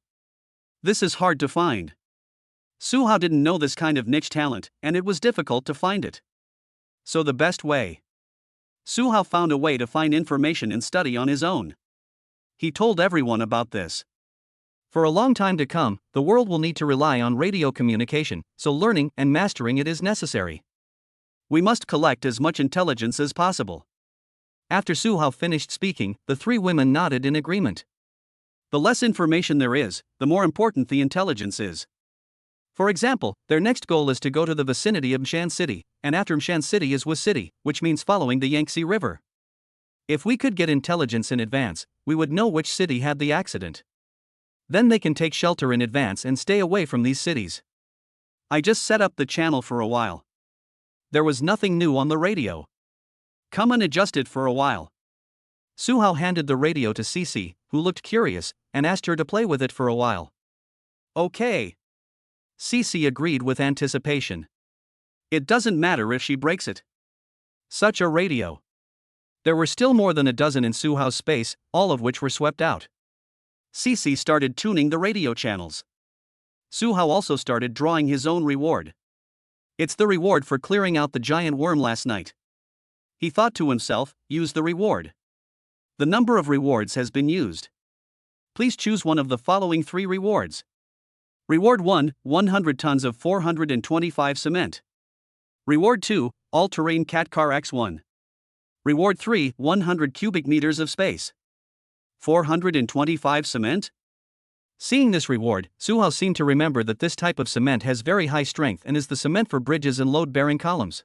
This is hard to find. Su Hao didn't know this kind of niche talent, and it was difficult to find it. So the best way. Su Hao found a way to find information and study on his own. He told everyone about this. For a long time to come, the world will need to rely on radio communication, so learning and mastering it is necessary. We must collect as much intelligence as possible. After Su Hao finished speaking, the three women nodded in agreement. The less information there is, the more important the intelligence is. For example, their next goal is to go to the vicinity of Mshan City, and after Mshan City is Wus City, which means following the Yangtze River. If we could get intelligence in advance, we would know which city had the accident. Then they can take shelter in advance and stay away from these cities. I just set up the channel for a while. There was nothing new on the radio. Come and adjust it for a while. Su Hao handed the radio to Cici, who looked curious, and asked her to play with it for a while. Okay. Cici agreed with anticipation. It doesn't matter if she breaks it. Such a radio. There were still more than a dozen in Su Hao's space, all of which were swept out. Cici started tuning the radio channels. Su Hao also started drawing his own reward. It's the reward for clearing out the giant worm last night. He thought to himself, use the reward. The number of rewards has been used. Please choose one of the following three rewards. Reward 1, 100 tons of 425 cement. Reward 2, all-terrain cat car X1. Reward 3, 100 cubic meters of space. 425 cement? Seeing this reward, Su Hao seemed to remember that this type of cement has very high strength and is the cement for bridges and load-bearing columns.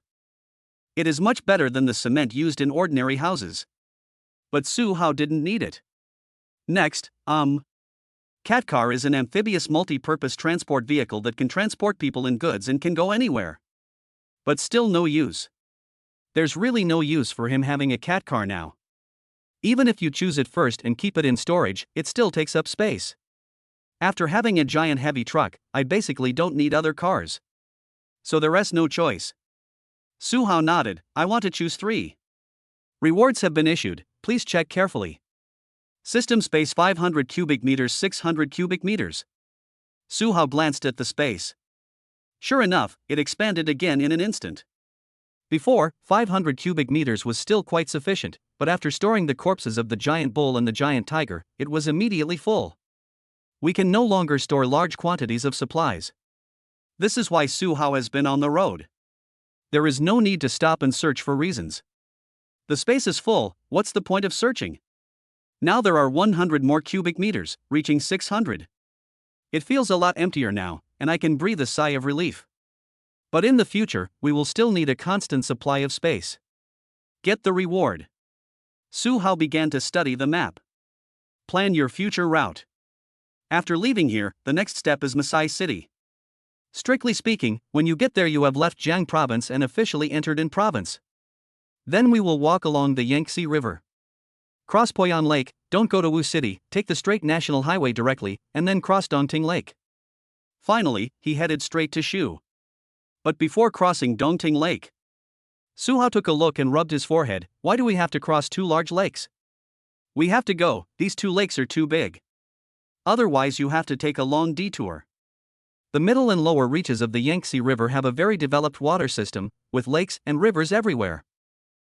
It is much better than the cement used in ordinary houses. But Su Hao didn't need it. Next, Cat car is an amphibious multi-purpose transport vehicle that can transport people and goods and can go anywhere. But still no use. There's really no use for him having a cat car now. Even if you choose it first and keep it in storage, it still takes up space. After having a giant heavy truck, I basically don't need other cars. So there is no choice. Su Hao nodded, I want to choose 3. Rewards have been issued, please check carefully. System space 500 cubic meters 600 cubic meters. Su Hao glanced at the space. Sure enough, it expanded again in an instant. Before, 500 cubic meters was still quite sufficient, but after storing the corpses of the giant bull and the giant tiger, it was immediately full. We can no longer store large quantities of supplies. This is why Su Hao has been on the road. There is no need to stop and search for reasons. The space is full, what's the point of searching? Now there are 100 more cubic meters, reaching 600. It feels a lot emptier now, and I can breathe a sigh of relief. But in the future, we will still need a constant supply of space. Get the reward. Su Hao began to study the map. Plan your future route. After leaving here, the next step is Masai City. Strictly speaking, when you get there you have left Jiang province and officially entered in province. Then we will walk along the Yangtze River. Cross Poyan Lake, don't go to Wu City, take the straight national highway directly, and then cross Dongting Lake. Finally, he headed straight to Shu. But before crossing Dongting Lake, Su Hao took a look and rubbed his forehead. Why do we have to cross 2 large lakes? We have to go, these 2 lakes are too big. Otherwise you have to take a long detour. The middle and lower reaches of the Yangtze River have a very developed water system, with lakes and rivers everywhere.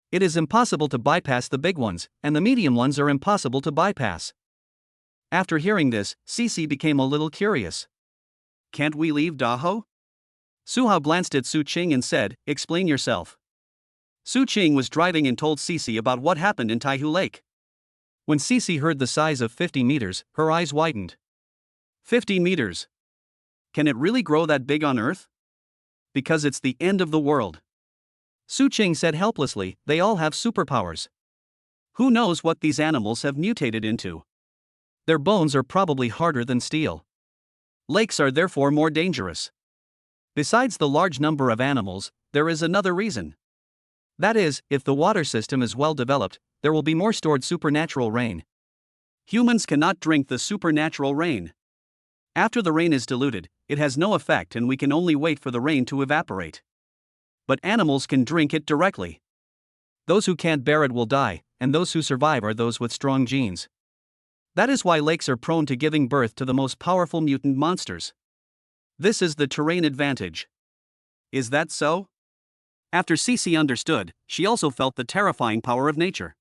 It is impossible to bypass the big ones, and the medium ones are impossible to bypass. After hearing this, Cici became a little curious. Can't we leave Daho? Su Hao glanced at Su Qing and said, explain yourself. Su Qing was driving and told Cici about what happened in Taihu Lake. When Cici heard the size of 50 meters, her eyes widened. 50 meters. Can it really grow that big on Earth? Because it's the end of the world. Su Qing said helplessly, they all have superpowers. Who knows what these animals have mutated into? Their bones are probably harder than steel. Lakes are therefore more dangerous. Besides the large number of animals, there is another reason. That is, if the water system is well developed, there will be more stored supernatural rain. Humans cannot drink the supernatural rain. After the rain is diluted, it has no effect and we can only wait for the rain to evaporate. But animals can drink it directly. Those who can't bear it will die, and those who survive are those with strong genes. That is why lakes are prone to giving birth to the most powerful mutant monsters. This is the terrain advantage. Is that so? After Cici understood, she also felt the terrifying power of nature.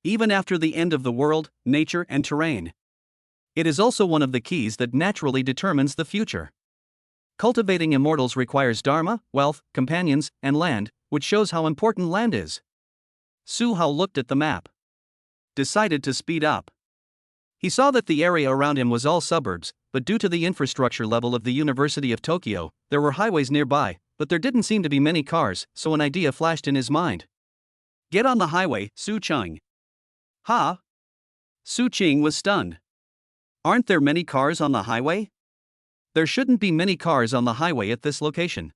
Even after the end of the world, nature and terrain. It is also one of the keys that naturally determines the future. Cultivating immortals requires dharma, wealth, companions, and land, which shows how important land is. Su Hao looked at the map. Decided to speed up. He saw that the area around him was all suburbs, but due to the infrastructure level of the University of Tokyo, there were highways nearby, but there didn't seem to be many cars, so an idea flashed in his mind. Get on the highway, Su Qing. Ha? Su Qing was stunned. Aren't there many cars on the highway? There shouldn't be many cars on the highway at this location.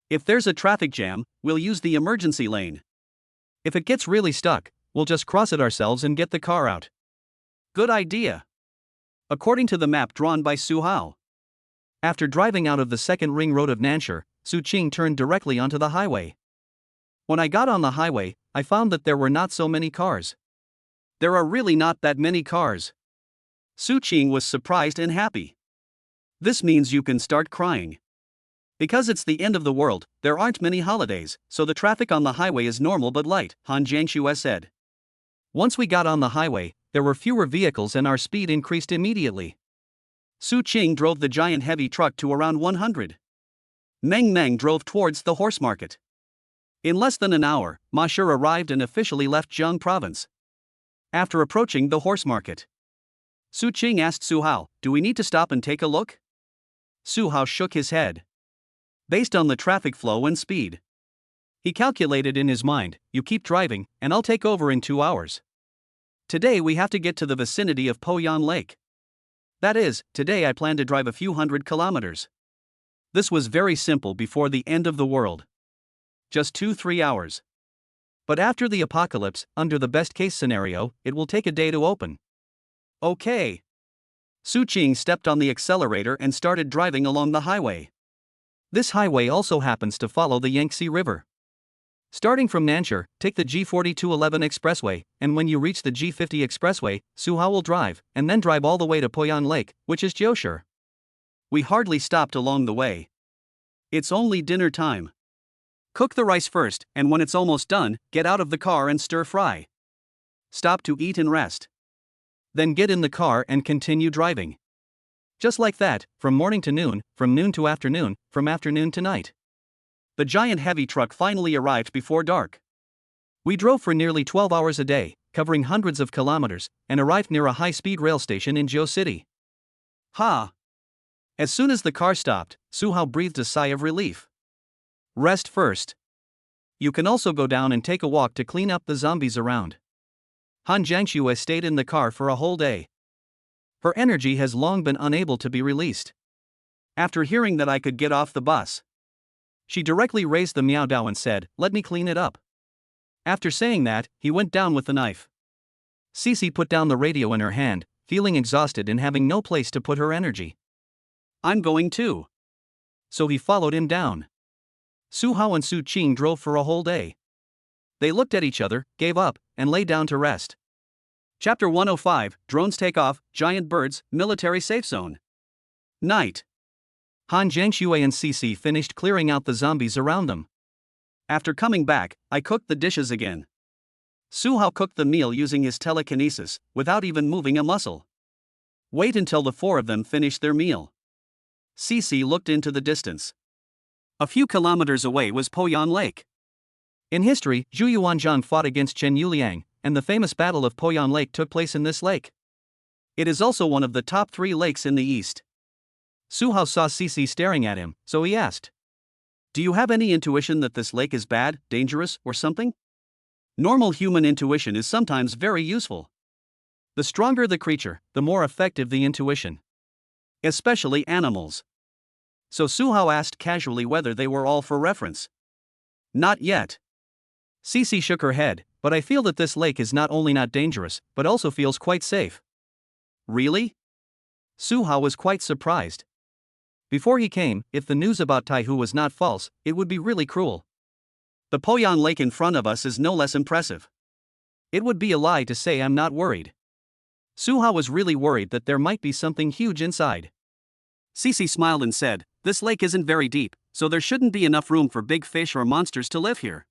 If there's a traffic jam, we'll use the emergency lane. If it gets really stuck, we'll just cross it ourselves and get the car out. Good idea. According to the map drawn by Su Hao. After driving out of the second ring road of Nanshire, Su Qing turned directly onto the highway. When I got on the highway, I found that there were not so many cars. There are really not that many cars. Su Qing was surprised and happy. This means you can start crying. Because it's the end of the world, there aren't many holidays, so the traffic on the highway is normal but light, Han Jiangxue said. Once we got on the highway, there were fewer vehicles and our speed increased immediately. Su Qing drove the giant heavy truck to around 100. Meng Meng drove towards the horse market. In less than an hour, Ma Shi arrived and officially left Jiang province. After approaching the horse market, Su Qing asked Su Hao, do we need to stop and take a look? Su Hao shook his head. Based on the traffic flow and speed, He calculated in his mind, you keep driving, and I'll take over in 2 hours. Today we have to get to the vicinity of Poyan Lake. That is, today I plan to drive a few hundred kilometers. This was very simple before the end of the world. Just 2-3 hours. But after the apocalypse, under the best case scenario, it will take a day to open. Okay. Su Qing stepped on the accelerator and started driving along the highway. This highway also happens to follow the Yangtze River. Starting from Nanchur, take the G4211 expressway, and when you reach the G50 expressway, Su Hao will drive, and then drive all the way to Poyan Lake, which is Jiushi. We hardly stopped along the way. It's only dinner time. Cook the rice first, and when it's almost done, get out of the car and stir fry. Stop to eat and rest. Then get in the car and continue driving. Just like that, from morning to noon, from noon to afternoon, from afternoon to night. The giant heavy truck finally arrived before dark. We drove for nearly 12 hours a day, covering hundreds of kilometers, and arrived near a high-speed rail station in Jiu City. Ha! As soon as the car stopped, Su Hao breathed a sigh of relief. Rest first. You can also go down and take a walk to clean up the zombies around. Han Jiangxue stayed in the car for a whole day. Her energy has long been unable to be released. After hearing that I could get off the bus, she directly raised the Miao Dao and said, "Let me clean it up." After saying that, he went down with the knife. Cece put down the radio in her hand, feeling exhausted and having no place to put her energy. "I'm going too." So he followed him down. Su Hao and Su Qing drove for a whole day. They looked at each other, gave up, and lay down to rest. Chapter 105, Drones Take Off, Giant Birds, Military Safe Zone. Night. Han Jiangxue and Cece finished clearing out the zombies around them. After coming back, I cooked the dishes again. Su Hao cooked the meal using his telekinesis, without even moving a muscle. Wait until the four of them finished their meal. Cece looked into the distance. A few kilometers away was Poyan Lake. In history, Zhu Yuanzhang fought against Chen Yuliang, and the famous Battle of Poyan Lake took place in this lake. It is also one of the top 3 lakes in the east. Su Hao saw Cece staring at him, so he asked, "Do you have any intuition that this lake is bad, dangerous, or something?" Normal human intuition is sometimes very useful. The stronger the creature, the more effective the intuition. Especially animals. So Su Hao asked casually whether they were all for reference. "Not yet." Cece shook her head, "But I feel that this lake is not only not dangerous, but also feels quite safe." "Really?" Su Hao was quite surprised. Before he came, if the news about Taihu was not false, it would be really cruel. The Poyan Lake in front of us is no less impressive. It would be a lie to say I'm not worried. Su Hao was really worried that there might be something huge inside. Cece smiled and said, "This lake isn't very deep, so there shouldn't be enough room for big fish or monsters to live here."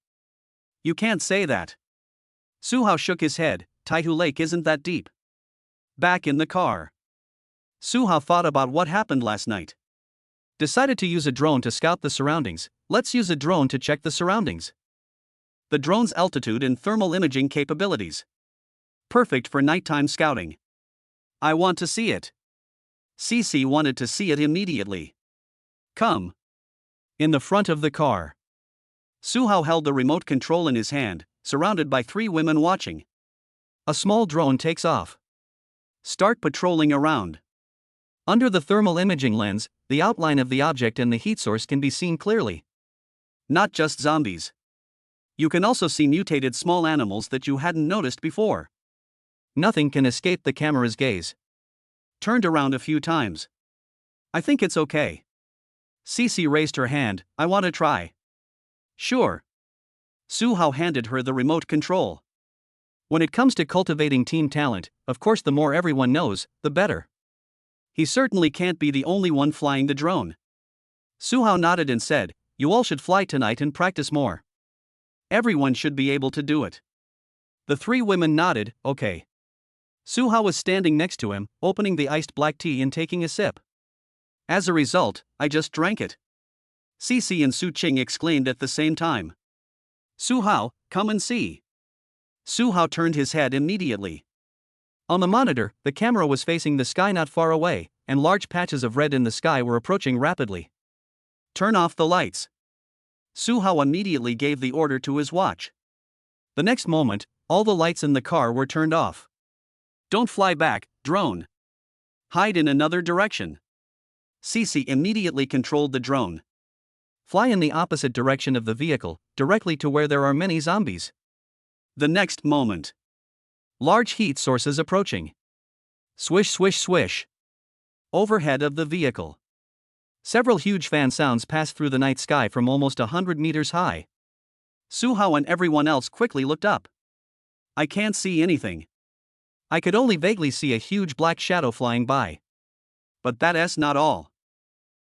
"You can't say that." Su Hao shook his head, "Taihu Lake isn't that deep." Back in the car, Su Hao thought about what happened last night. Decided to use a drone to scout the surroundings. Let's use a drone to check the surroundings. The drone's altitude and thermal imaging capabilities. Perfect for nighttime scouting. I want to see it. Cece wanted to see it immediately. Come. In the front of the car, Su Hao held the remote control in his hand, surrounded by 3 women watching. A small drone takes off. Start patrolling around. Under the thermal imaging lens, the outline of the object and the heat source can be seen clearly. Not just zombies. You can also see mutated small animals that you hadn't noticed before. Nothing can escape the camera's gaze. Turned around a few times. I think it's okay. Cece raised her hand, "I want to try." "Sure." Su Hao handed her the remote control. When it comes to cultivating team talent, of course the more everyone knows, the better. He certainly can't be the only one flying the drone. Su Hao nodded and said, "You all should fly tonight and practice more. Everyone should be able to do it." The 3 women nodded, "Okay." Su Hao was standing next to him, opening the iced black tea and taking a sip. "As a result, I just drank it." Cece and Su Qing exclaimed at the same time. "Su Hao, come and see." Su Hao turned his head immediately. On the monitor, the camera was facing the sky not far away, and large patches of red in the sky were approaching rapidly. "Turn off the lights." Su Hao immediately gave the order to his watch. The next moment, all the lights in the car were turned off. Don't fly back, drone. Hide in another direction. Cici immediately controlled the drone. Fly in the opposite direction of the vehicle, directly to where there are many zombies. The next moment. Large heat sources approaching. Swish, swish, swish. Overhead of the vehicle. Several huge fan sounds pass through the night sky from almost 100 meters high. Su Hao and everyone else quickly looked up. I can't see anything. I could only vaguely see a huge black shadow flying by. But that's not all.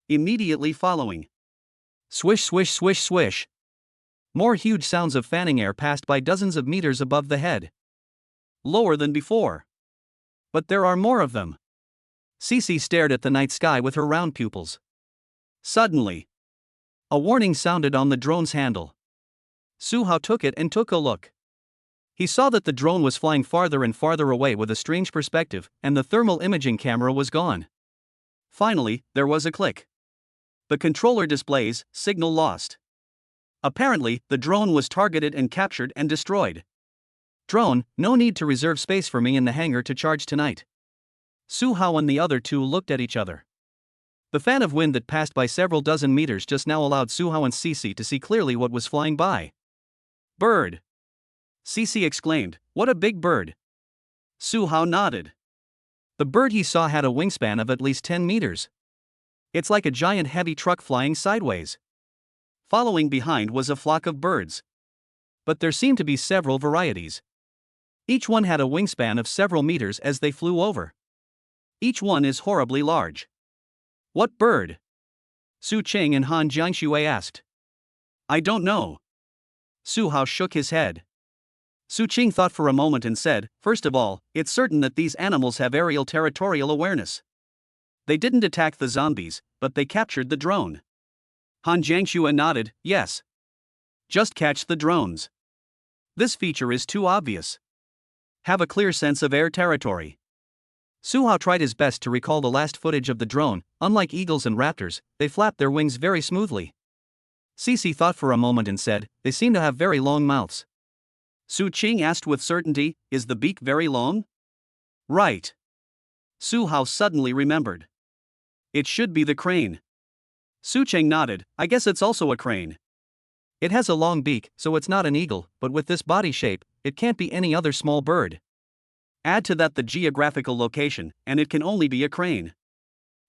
Immediately following. Swish, swish, swish, swish. More huge sounds of fanning air passed by dozens of meters above the head. Lower than before. But there are more of them. Cici stared at the night sky with her round pupils. Suddenly, a warning sounded on the drone's handle. Su Hao took it and took a look. He saw that the drone was flying farther and farther away with a strange perspective, and the thermal imaging camera was gone. Finally, there was a click. The controller displays, signal lost. Apparently, the drone was targeted and captured and destroyed. Drone, no need to reserve space for me in the hangar to charge tonight. Su Hao and the other two looked at each other. The fan of wind that passed by several dozen meters just now allowed Su Hao and Cici to see clearly what was flying by. Bird! Cici exclaimed, what a big bird! Su Hao nodded. The bird he saw had a wingspan of at least 10 meters. It's like a giant heavy truck flying sideways. Following behind was a flock of birds. But there seemed to be several varieties. Each one had a wingspan of several meters as they flew over. Each one is horribly large. What bird? Su Qing and Han Jiangxue asked. I don't know. Su Hao shook his head. Su Qing thought for a moment and said, first of all, it's certain that these animals have aerial territorial awareness. They didn't attack the zombies, but they captured the drone. Han Jiangxue nodded, yes. Just catch the drones. This feature is too obvious. Have a clear sense of air territory. Su Hao tried his best to recall the last footage of the drone. Unlike eagles and raptors, they flapped their wings very smoothly. Cici thought for a moment and said, they seem to have very long mouths. Su Qing asked with certainty, is the beak very long? Right. Su Hao suddenly remembered. It should be the crane. Su Qing nodded, I guess it's also a crane. It has a long beak, so it's not an eagle, but with this body shape, it can't be any other small bird. Add to that the geographical location, and it can only be a crane.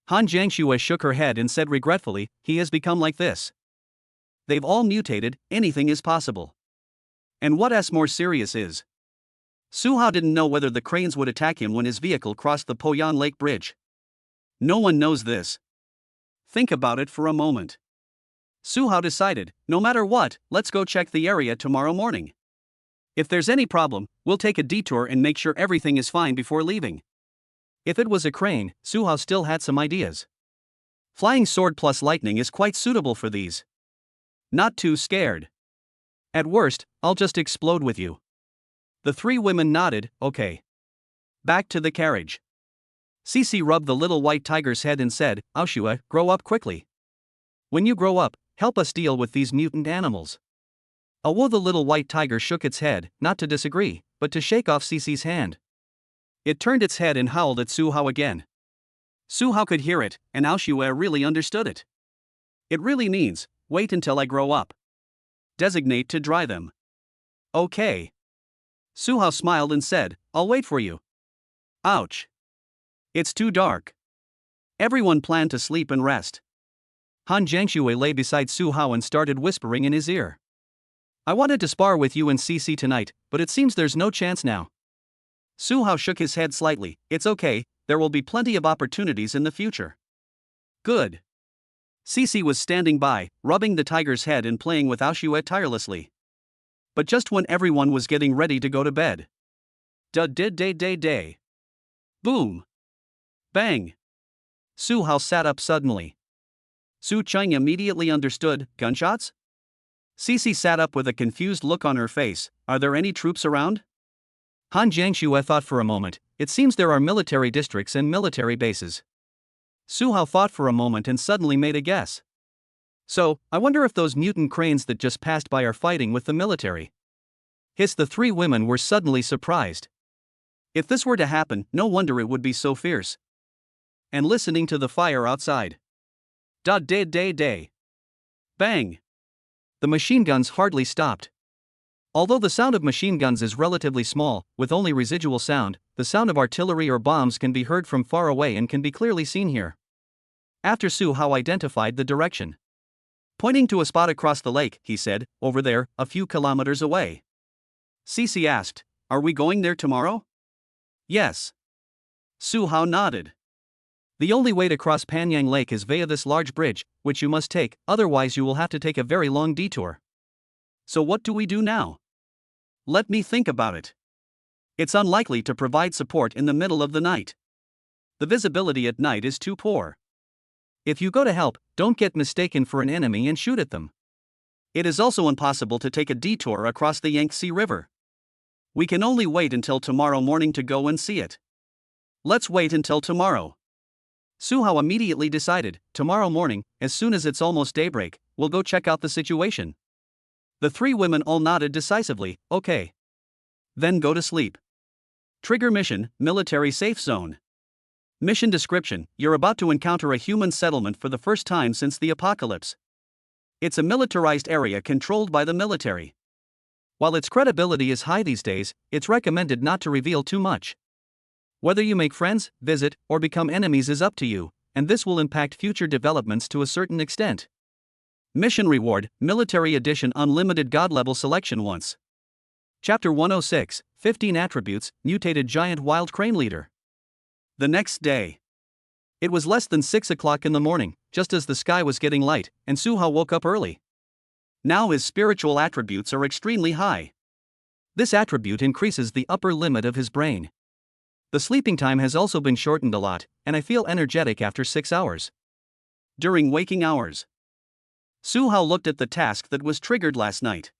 Han Jiangxue shook her head and said regretfully, he has become like this. They've all mutated, anything is possible. And what's more serious is, Su Hao didn't know whether the cranes would attack him when his vehicle crossed the Poyan Lake Bridge. No one knows this. Think about it for a moment. Su Hao decided, no matter what, let's go check the area tomorrow morning. If there's any problem, we'll take a detour and make sure everything is fine before leaving. If it was a crane, Su Hao still had some ideas. Flying sword plus lightning is quite suitable for these. Not too scared. At worst, I'll just explode with you. The three women nodded, okay. Back to the carriage. Cici rubbed the little white tiger's head and said, Aoshua, grow up quickly. When you grow up, help us deal with these mutant animals. Although the little white tiger shook its head, not to disagree, but to shake off Cici's hand. It turned its head and howled at Su Hao again. Su Hao could hear it, and Aoshua really understood it. It really means, wait until I grow up. Designate to dry them. Okay. Su Hao smiled and said, I'll wait for you. Ouch. It's too dark. Everyone planned to sleep and rest. Han Jiangxue lay beside Su Hao and started whispering in his ear. I wanted to spar with you and Cici tonight, but it seems there's no chance now. Su Hao shook his head slightly, it's okay, there will be plenty of opportunities in the future. Good. Cici was standing by, rubbing the tiger's head and playing with Aoshua tirelessly. But just when everyone was getting ready to go to bed. Day. Boom. Bang. Su Hao sat up suddenly. Su Qing immediately understood, gunshots? Cici sat up with a confused look on her face, are there any troops around? Han Jiangxue thought for a moment, it seems there are military districts and military bases. Su Hao thought for a moment and suddenly made a guess. So, I wonder if those mutant cranes that just passed by are fighting with the military. Hiss, the three women were suddenly surprised. If this were to happen, no wonder it would be so fierce. And listening to the fire outside. Day. Bang! The machine guns hardly stopped. Although the sound of machine guns is relatively small, with only residual sound, the sound of artillery or bombs can be heard from far away and can be clearly seen here. After Su Hao identified the direction. Pointing to a spot across the lake, he said, over there, a few kilometers away. Cece asked, "Are we going there tomorrow?" Yes. Su Hao nodded. The only way to cross Panyang Lake is via this large bridge, which you must take, otherwise you will have to take a very long detour. So what do we do now? Let me think about it. It's unlikely to provide support in the middle of the night. The visibility at night is too poor. If you go to help, don't get mistaken for an enemy and shoot at them. It is also impossible to take a detour across the Yangtze River. We can only wait until tomorrow morning to go and see it. Let's wait until tomorrow. Su Hao immediately decided, tomorrow morning, as soon as it's almost daybreak, we'll go check out the situation. The three women all nodded decisively, okay. Then go to sleep. Trigger mission, military safe zone. Mission description, you're about to encounter a human settlement for the first time since the apocalypse. It's a militarized area controlled by the military. While its credibility is high these days, it's recommended not to reveal too much. Whether you make friends, visit, or become enemies is up to you, and this will impact future developments to a certain extent. Mission reward, Military Edition Unlimited God Level Selection once. Chapter 106, 15 Attributes, Mutated Giant Wild Crane Leader. The next day. It was less than 6 o'clock in the morning, just as the sky was getting light, and Su Hao woke up early. Now his spiritual attributes are extremely high. This attribute increases the upper limit of his brain. The sleeping time has also been shortened a lot, and I feel energetic after 6 hours. During waking hours, Su Hao looked at the task that was triggered last night.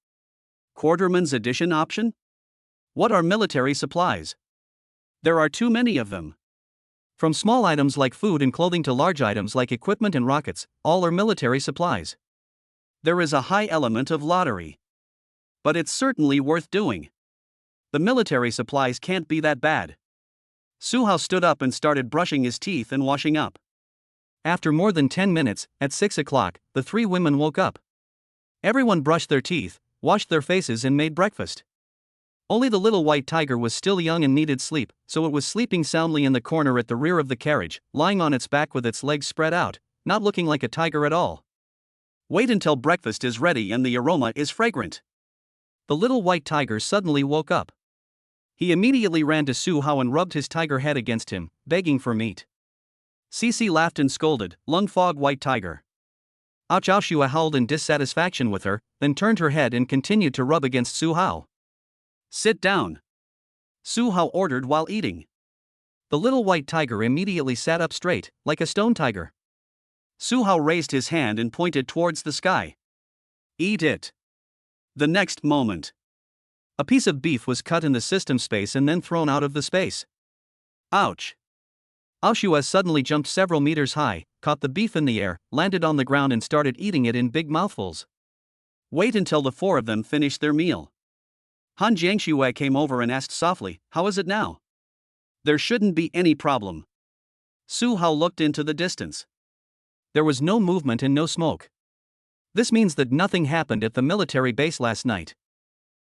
Quarterman's Edition option? What are military supplies? There are too many of them. From small items like food and clothing to large items like equipment and rockets, all are military supplies. There is a high element of lottery. But it's certainly worth doing. The military supplies can't be that bad. Su Hao stood up and started brushing his teeth and washing up. After more than 10 minutes, at 6 o'clock, the three women woke up. Everyone brushed their teeth, washed their faces and made breakfast. Only the little white tiger was still young and needed sleep, so it was sleeping soundly in the corner at the rear of the carriage, lying on its back with its legs spread out, not looking like a tiger at all. Wait until breakfast is ready and the aroma is fragrant. The little white tiger suddenly woke up. He immediately ran to Su Hao and rubbed his tiger head against him, begging for meat. Cece laughed and scolded, "Lung fog, white tiger." Shua howled in dissatisfaction with her, then turned her head and continued to rub against Su Hao. "Sit down," Su Hao ordered while eating. The little white tiger immediately sat up straight, like a stone tiger. Su Hao raised his hand and pointed towards the sky. "Eat it." The next moment, a piece of beef was cut in the system space and then thrown out of the space. Ouch! Shua suddenly jumped several meters high, caught the beef in the air, landed on the ground and started eating it in big mouthfuls. Wait until the four of them finished their meal. Han Jiangxue came over and asked softly, "How is it now?" "There shouldn't be any problem." Su Hao looked into the distance. There was no movement and no smoke. This means that nothing happened at the military base last night.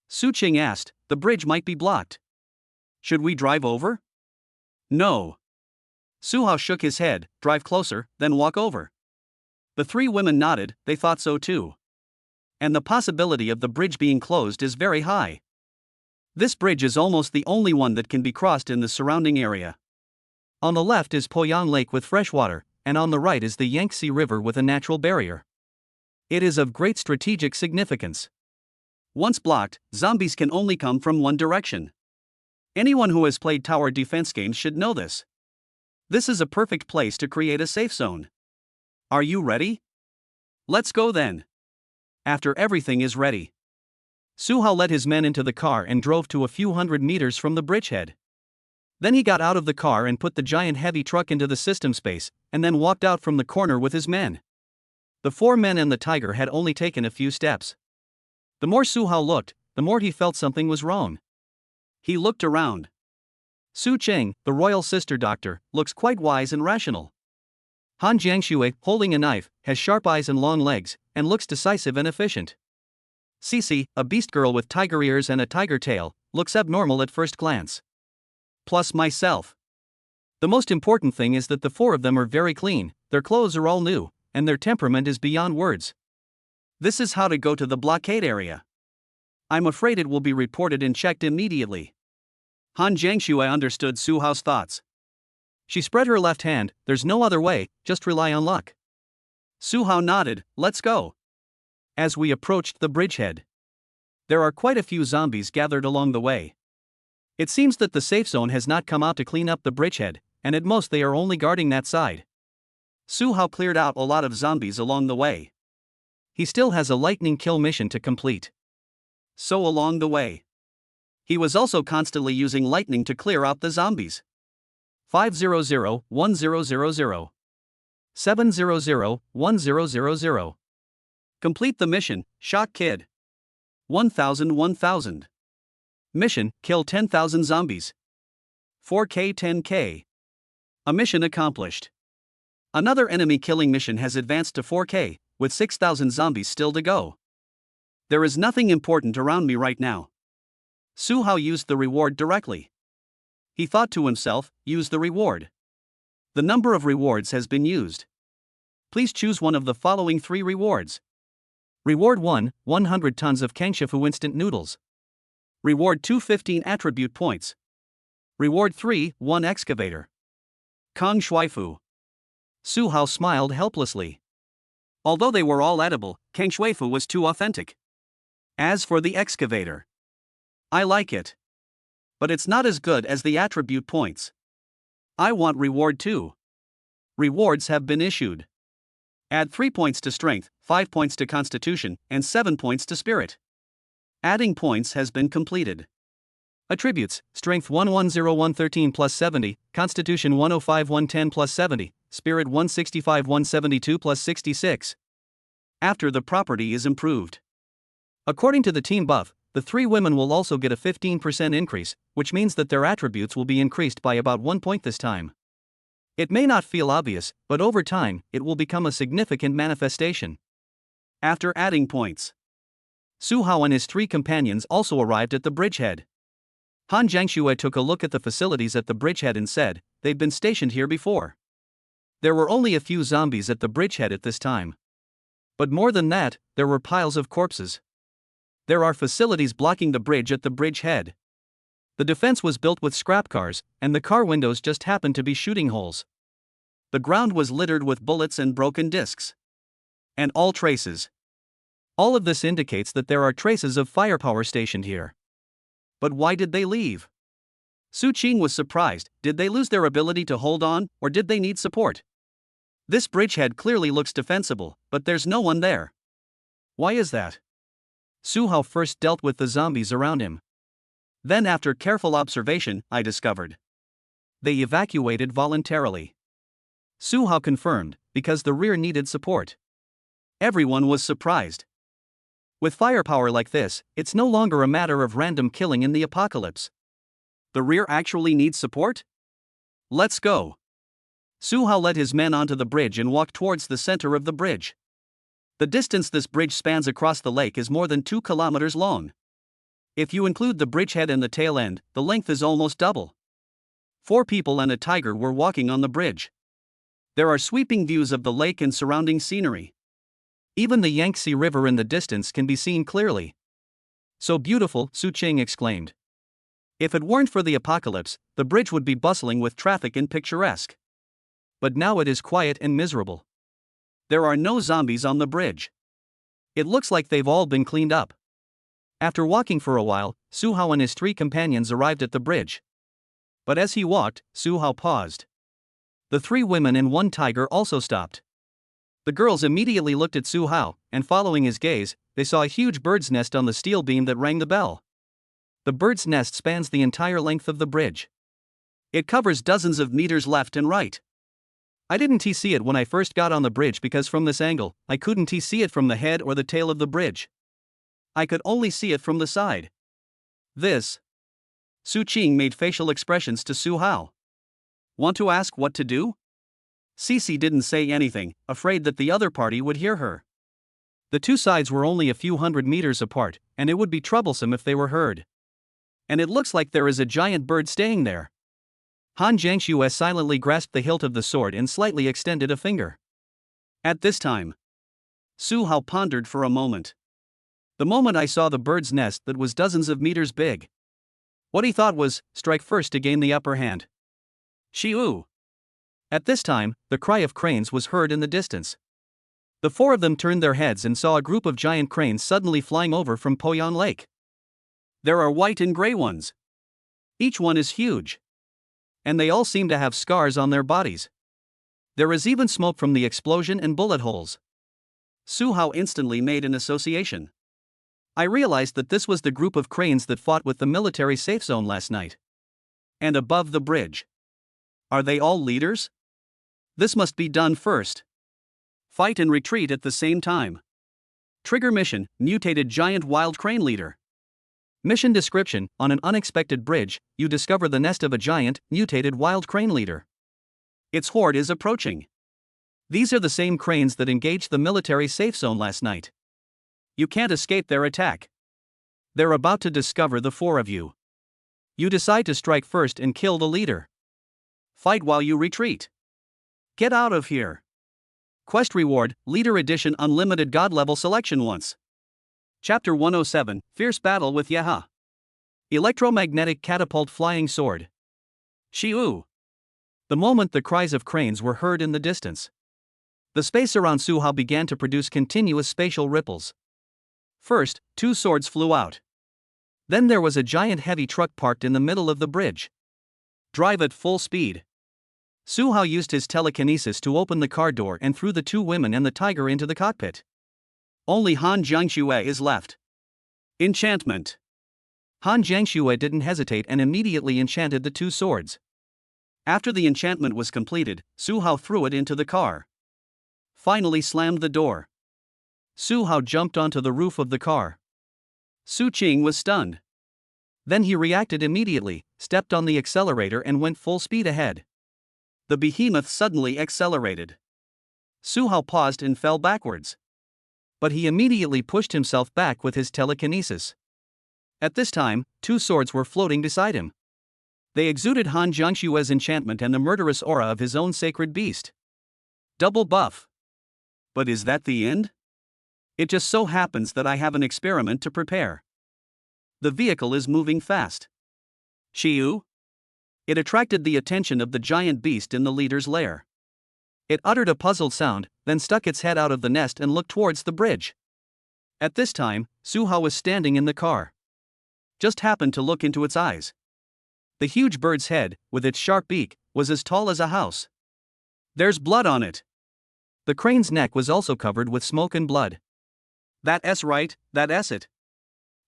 Su Qing asked, "The bridge might be blocked. Should we drive over?" "No." Su Hao shook his head, "Drive closer, then walk over." The three women nodded, they thought so too. And the possibility of the bridge being closed is very high. This bridge is almost the only one that can be crossed in the surrounding area. On the left is Poyang Lake with fresh water, and on the right is the Yangtze River with a natural barrier. It is of great strategic significance. Once blocked, zombies can only come from one direction. Anyone who has played tower defense games should know this. This is a perfect place to create a safe zone. Are you ready? Let's go then. After everything is ready, Su Hao led his men into the car and drove to a few hundred meters from the bridgehead. Then he got out of the car and put the giant heavy truck into the system space, and then walked out from the corner with his men. The four men and the tiger had only taken a few steps. The more Su Hao looked, the more he felt something was wrong. He looked around. Su Cheng, the royal sister doctor, looks quite wise and rational. Han Jiangxue, holding a knife, has sharp eyes and long legs, and looks decisive and efficient. Cici, a beast girl with tiger ears and a tiger tail, looks abnormal at first glance. Plus myself. The most important thing is that the four of them are very clean, their clothes are all new, and their temperament is beyond words. This is how to go to the blockade area. I'm afraid it will be reported and checked immediately. Han Jiangxue understood Su Hao's thoughts. She spread her left hand, there's no other way, just rely on luck. Su Hao nodded, let's go. As we approached the bridgehead, there are quite a few zombies gathered along the way. It seems that the safe zone has not come out to clean up the bridgehead, and at most they are only guarding that side. Su Hao cleared out a lot of zombies along the way. He still has a lightning kill mission to complete. So along the way, he was also constantly using lightning to clear out the zombies. 500-1000. 700-1000. Complete the mission, Shock Kid. 1000. Mission, kill 10,000 zombies. 4K 10K. A mission accomplished. Another enemy killing mission has advanced to 4K, with 6,000 zombies still to go. There is nothing important around me right now. Su Hao used the reward directly. He thought to himself, use the reward. The number of rewards has been used. Please choose one of the following 3 rewards. Reward 1, 100 tons of Kangshifu instant noodles. Reward 2, 15 attribute points. Reward 3, 1 excavator. Kong Shuifu. Su Hao smiled helplessly. Although they were all edible, Kang Shuifu was too authentic. As for the excavator, I like it. But it's not as good as the attribute points. I want reward 2. Rewards have been issued. Add 3 points to strength, 5 points to constitution, and 7 points to spirit. Adding points has been completed. Attributes: strength 110-113 plus 70, constitution 105-110 plus 70, spirit 165-172 plus 66. After the property is improved. According to the team buff, the 3 women will also get a 15% increase, which means that their attributes will be increased by about 1 point this time. It may not feel obvious, but over time, it will become a significant manifestation. After adding points, Su Hao and his 3 companions also arrived at the bridgehead. Han Jiangxue took a look at the facilities at the bridgehead and said, they've been stationed here before. There were only a few zombies at the bridgehead at this time. But more than that, there were piles of corpses. There are facilities blocking the bridge at the bridgehead. The defense was built with scrap cars, and the car windows just happened to be shooting holes. The ground was littered with bullets and broken discs. And all traces. All of this indicates that there are traces of firepower stationed here. But why did they leave? Su Qing was surprised. Did they lose their ability to hold on, or did they need support? This bridgehead clearly looks defensible, but there's no one there. Why is that? Su Hao first dealt with the zombies around him. Then after careful observation, I discovered they evacuated voluntarily. Su Hao confirmed, because the rear needed support. Everyone was surprised. With firepower like this, it's no longer a matter of random killing in the apocalypse. The rear actually needs support? Let's go. Su Hao led his men onto the bridge and walked towards the center of the bridge. The distance this bridge spans across the lake is more than 2 kilometers long. If you include the bridgehead and the tail end, the length is almost double. 4 people and a tiger were walking on the bridge. There are sweeping views of the lake and surrounding scenery. Even the Yangtze River in the distance can be seen clearly. So beautiful, Su Qing exclaimed. If it weren't for the apocalypse, the bridge would be bustling with traffic and picturesque. But now it is quiet and miserable. There are no zombies on the bridge. It looks like they've all been cleaned up. After walking for a while, Su Hao and his 3 companions arrived at the bridge. But as he walked, Su Hao paused. The 3 women and 1 tiger also stopped. The girls immediately looked at Su Hao, and following his gaze, they saw a huge bird's nest on the steel beam that rang the bell. The bird's nest spans the entire length of the bridge. It covers dozens of meters left and right. I didn't see it when I first got on the bridge because from this angle, I couldn't see it from the head or the tail of the bridge. I could only see it from the side. This. Su Qing made facial expressions to Su Hao. Want to ask what to do? Cece didn't say anything, afraid that the other party would hear her. The two sides were only a few hundred meters apart, and it would be troublesome if they were heard. And it looks like there is a giant bird staying there. Han Jiangxue silently grasped the hilt of the sword and slightly extended a finger. At this time, Su Hao pondered for a moment. The moment I saw the bird's nest that was dozens of meters big. What he thought was, strike first to gain the upper hand. Shiu. At this time, the cry of cranes was heard in the distance. The four of them turned their heads and saw a group of giant cranes suddenly flying over from Poyan Lake. There are white and gray ones. Each one is huge. And they all seem to have scars on their bodies. There is even smoke from the explosion and bullet holes. Su Hao instantly made an association. I realized that this was the group of cranes that fought with the military safe zone last night. And above the bridge. Are they all leaders? This must be done first. Fight and retreat at the same time. Trigger mission, mutated giant wild crane leader. Mission description: on an unexpected bridge, you discover the nest of a giant, mutated wild crane leader. Its horde is approaching. These are the same cranes that engaged the military safe zone last night. You can't escape their attack. They're about to discover the four of you. You decide to strike first and kill the leader. Fight while you retreat. Get out of here. Quest reward, Leader Edition Unlimited God Level Selection once. Chapter 107, Fierce Battle with Yaha. Electromagnetic Catapult Flying Sword. Shiu. The moment the cries of cranes were heard in the distance, the space around Su Hao began to produce continuous spatial ripples. First, two swords flew out. Then there was a giant heavy truck parked in the middle of the bridge. Drive at full speed. Su Hao used his telekinesis to open the car door and threw the two women and the tiger into the cockpit. Only Han Jiangxue is left. Enchantment. Han Jiangxue didn't hesitate and immediately enchanted the two swords. After the enchantment was completed, Su Hao threw it into the car. Finally slammed the door. Su Hao jumped onto the roof of the car. Su Qing was stunned. Then he reacted immediately, stepped on the accelerator and went full speed ahead. The behemoth suddenly accelerated. Su Hao paused and fell backwards. But he immediately pushed himself back with his telekinesis. At this time, two swords were floating beside him. They exuded Han Jiangxue's enchantment and the murderous aura of his own sacred beast. Double buff. But is that the end? It just so happens that I have an experiment to prepare. The vehicle is moving fast. Shiu? It attracted the attention of the giant beast in the leader's lair. It uttered a puzzled sound, then stuck its head out of the nest and looked towards the bridge. At this time, Su Hao was standing in the car. Just happened to look into its eyes. The huge bird's head, with its sharp beak, was as tall as a house. There's blood on it. The crane's neck was also covered with smoke and blood. That's right, that's it.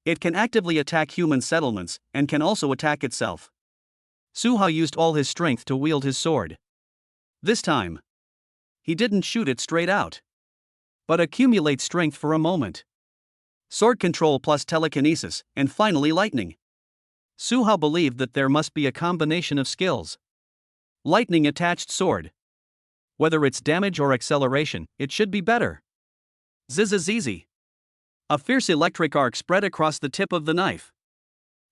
It can actively attack human settlements, and can also attack itself. Su Hao used all his strength to wield his sword. This time, he didn't shoot it straight out, but accumulate strength for a moment. Sword control plus telekinesis, and finally lightning. Su Hao believed that there must be a combination of skills. Lightning attached sword. Whether it's damage or acceleration, it should be better. Zizizizi. A fierce electric arc spread across the tip of the knife.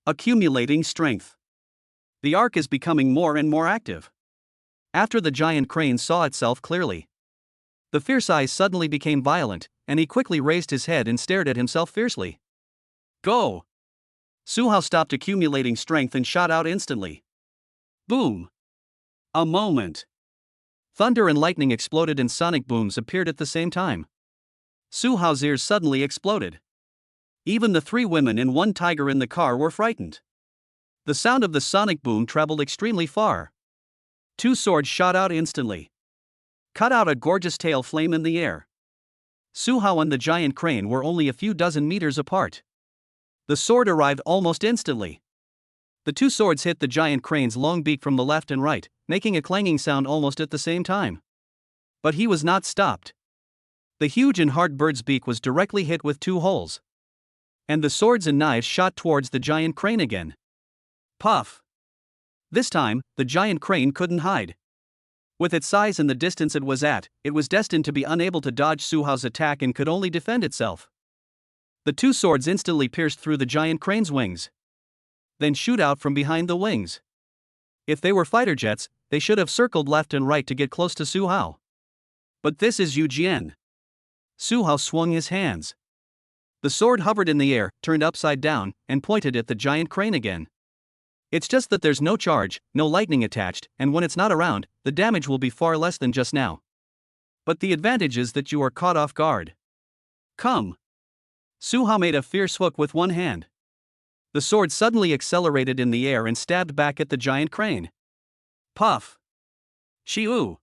Accumulating strength. The arc is becoming more and more active. After the giant crane saw itself clearly, the fierce eyes suddenly became violent, and he quickly raised his head and stared at himself fiercely. Go! Su Hao stopped accumulating strength and shot out instantly. Boom! A moment. Thunder and lightning exploded and sonic booms appeared at the same time. Su Hao's ears suddenly exploded. Even the three women and one tiger in the car were frightened. The sound of the sonic boom traveled extremely far. Two swords shot out instantly. Cut out a gorgeous tail flame in the air. Su Hao and the giant crane were only a few dozen meters apart. The sword arrived almost instantly. The two swords hit the giant crane's long beak from the left and right, making a clanging sound almost at the same time. But he was not stopped. The huge and hard bird's beak was directly hit with 2 holes. And the swords and knives shot towards the giant crane again. Puff! This time, the giant crane couldn't hide. With its size and the distance it was at, it was destined to be unable to dodge Su Hao's attack and could only defend itself. The 2 swords instantly pierced through the giant crane's wings. Then shoot out from behind the wings. If they were fighter jets, they should have circled left and right to get close to Su Hao. But this is Yu Jian. Su Hao swung his hands. The sword hovered in the air, turned upside down, and pointed at the giant crane again. It's just that there's no charge, no lightning attached, and when it's not around, the damage will be far less than just now. But the advantage is that you are caught off guard. Come! Su Hao made a fierce hook with one hand. The sword suddenly accelerated in the air and stabbed back at the giant crane. Puff! Shiu!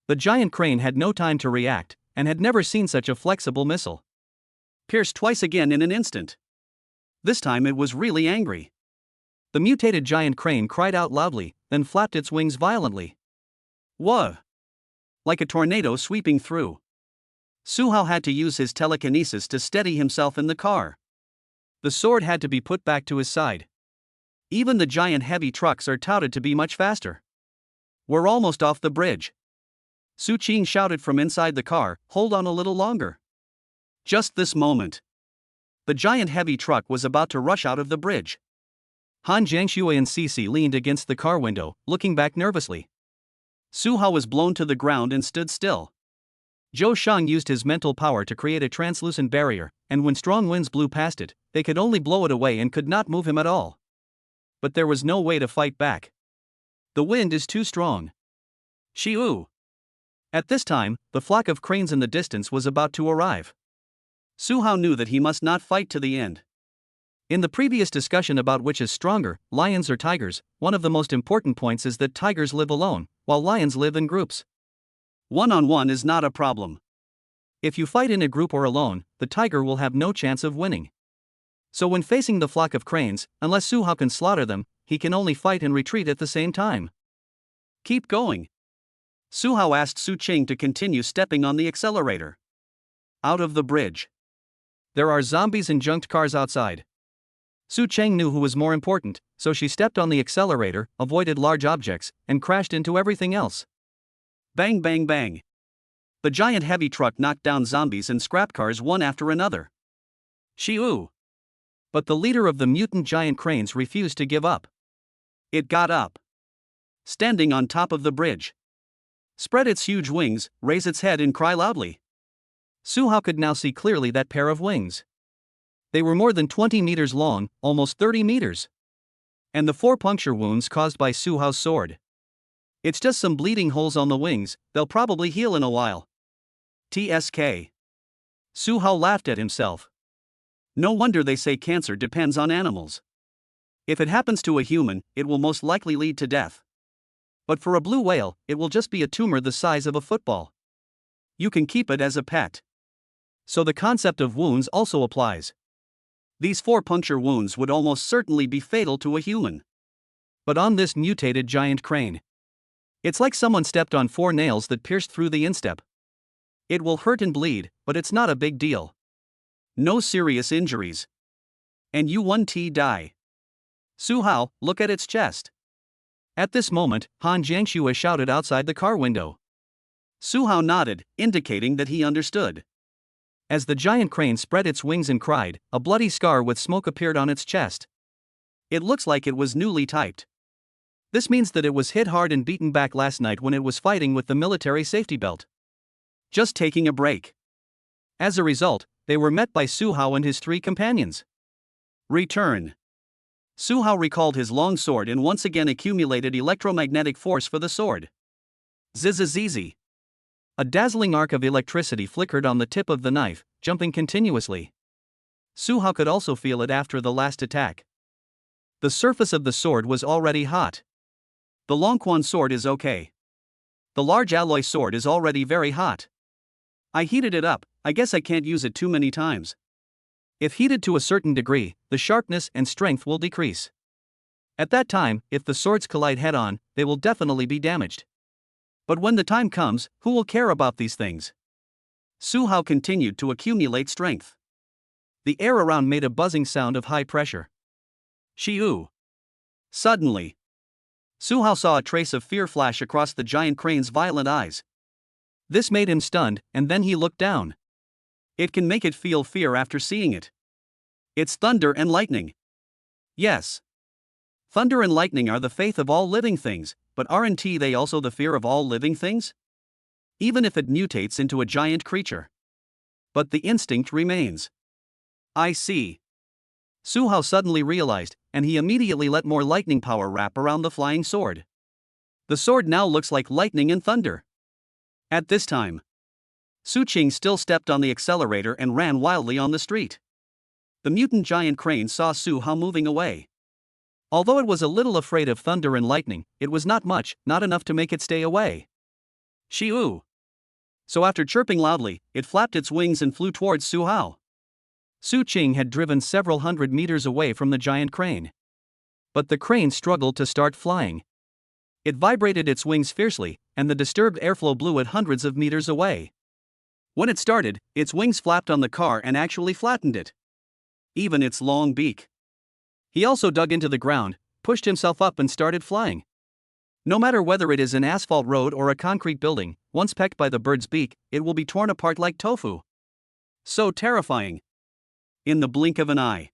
The giant crane had no time to react, and had never seen such a flexible missile. Pierced twice again in an instant. This time it was really angry. The mutated giant crane cried out loudly, then flapped its wings violently. Whoa! Like a tornado sweeping through. Su Hao had to use his telekinesis to steady himself in the car. The sword had to be put back to his side. Even the giant heavy trucks are touted to be much faster. We're almost off the bridge. Su Qing shouted from inside the car, hold on a little longer. Just this moment. The giant heavy truck was about to rush out of the bridge. Han Jiangshui and Cici leaned against the car window, looking back nervously. Su Hao was blown to the ground and stood still. Zhou Shang used his mental power to create a translucent barrier, and when strong winds blew past it, they could only blow it away and could not move him at all. But there was no way to fight back. The wind is too strong. Shiu! At this time, the flock of cranes in the distance was about to arrive. Su Hao knew that he must not fight to the end. In the previous discussion about which is stronger, lions or tigers, one of the most important points is that tigers live alone, while lions live in groups. One-on-one is not a problem. If you fight in a group or alone, the tiger will have no chance of winning. So when facing the flock of cranes, unless Su Hao can slaughter them, he can only fight and retreat at the same time. Keep going. Su Hao asked Su Qing to continue stepping on the accelerator. Out of the bridge. There are zombies and junked cars outside. Su Cheng knew who was more important, so she stepped on the accelerator, avoided large objects, and crashed into everything else. Bang bang bang. The giant heavy truck knocked down zombies and scrap cars one after another. Shiu! But the leader of the mutant giant cranes refused to give up. It got up. Standing on top of the bridge. Spread its huge wings, raise its head and cry loudly. Su Hao could now see clearly that pair of wings. They were more than 20 meters long, almost 30 meters. And the 4 puncture wounds caused by Su Hao's sword. It's just some bleeding holes on the wings, they'll probably heal in a while. TSK. Su Hao laughed at himself. No wonder they say cancer depends on animals. If it happens to a human, it will most likely lead to death. But for a blue whale, it will just be a tumor the size of a football. You can keep it as a pet. So the concept of wounds also applies. These 4 puncture wounds would almost certainly be fatal to a human. But on this mutated giant crane, it's like someone stepped on 4 nails that pierced through the instep. It will hurt and bleed, but it's not a big deal. No serious injuries. And you won't die. Su Hao, look at its chest. At this moment, Han Jiangshui shouted outside the car window. Su Hao nodded, indicating that he understood. As the giant crane spread its wings and cried, a bloody scar with smoke appeared on its chest. It looks like it was newly typed. This means that it was hit hard and beaten back last night when it was fighting with the military safety belt. Just taking a break. As a result, they were met by Su Hao and his 3 companions. Return. Su Hao recalled his long sword and once again accumulated electromagnetic force for the sword. Zzzz. A dazzling arc of electricity flickered on the tip of the knife, jumping continuously. Su Hao could also feel it after the last attack. The surface of the sword was already hot. The Longquan sword is okay. The large alloy sword is already very hot. I heated it up, I guess I can't use it too many times. If heated to a certain degree, the sharpness and strength will decrease. At that time, if the swords collide head-on, they will definitely be damaged. But when the time comes, who will care about these things? Su Hao continued to accumulate strength. The air around made a buzzing sound of high pressure. Shiu. Suddenly, Su Hao saw a trace of fear flash across the giant crane's violent eyes. This made him stunned, and then he looked down. It can make it feel fear after seeing it. It's thunder and lightning. Yes. Thunder and lightning are the faith of all living things, but aren't they also the fear of all living things? Even if it mutates into a giant creature. But the instinct remains. I see. Su Hao suddenly realized, and he immediately let more lightning power wrap around the flying sword. The sword now looks like lightning and thunder. At this time, Su Qing still stepped on the accelerator and ran wildly on the street. The mutant giant crane saw Su Hao moving away. Although it was a little afraid of thunder and lightning, it was not much, not enough to make it stay away. Shiu. So after chirping loudly, it flapped its wings and flew towards Su Hao. Su Qing had driven several hundred meters away from the giant crane. But the crane struggled to start flying. It vibrated its wings fiercely, and the disturbed airflow blew it hundreds of meters away. When it started, its wings flapped on the car and actually flattened it. Even its long beak. He also dug into the ground, pushed himself up and started flying. No matter whether it is an asphalt road or a concrete building, once pecked by the bird's beak, it will be torn apart like tofu. So terrifying. In the blink of an eye.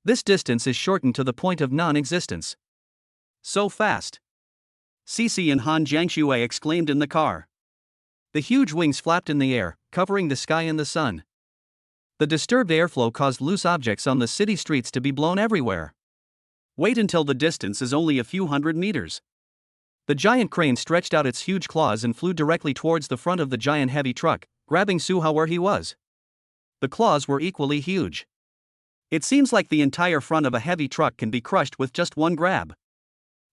This distance is shortened to the point of non-existence. So fast. Cici and Han Jiangxue exclaimed in the car. The huge wings flapped in the air, covering the sky and the sun. The disturbed airflow caused loose objects on the city streets to be blown everywhere. Wait until the distance is only a few hundred meters. The giant crane stretched out its huge claws and flew directly towards the front of the giant heavy truck, grabbing Su Hao where he was. The claws were equally huge. It seems like the entire front of a heavy truck can be crushed with just one grab.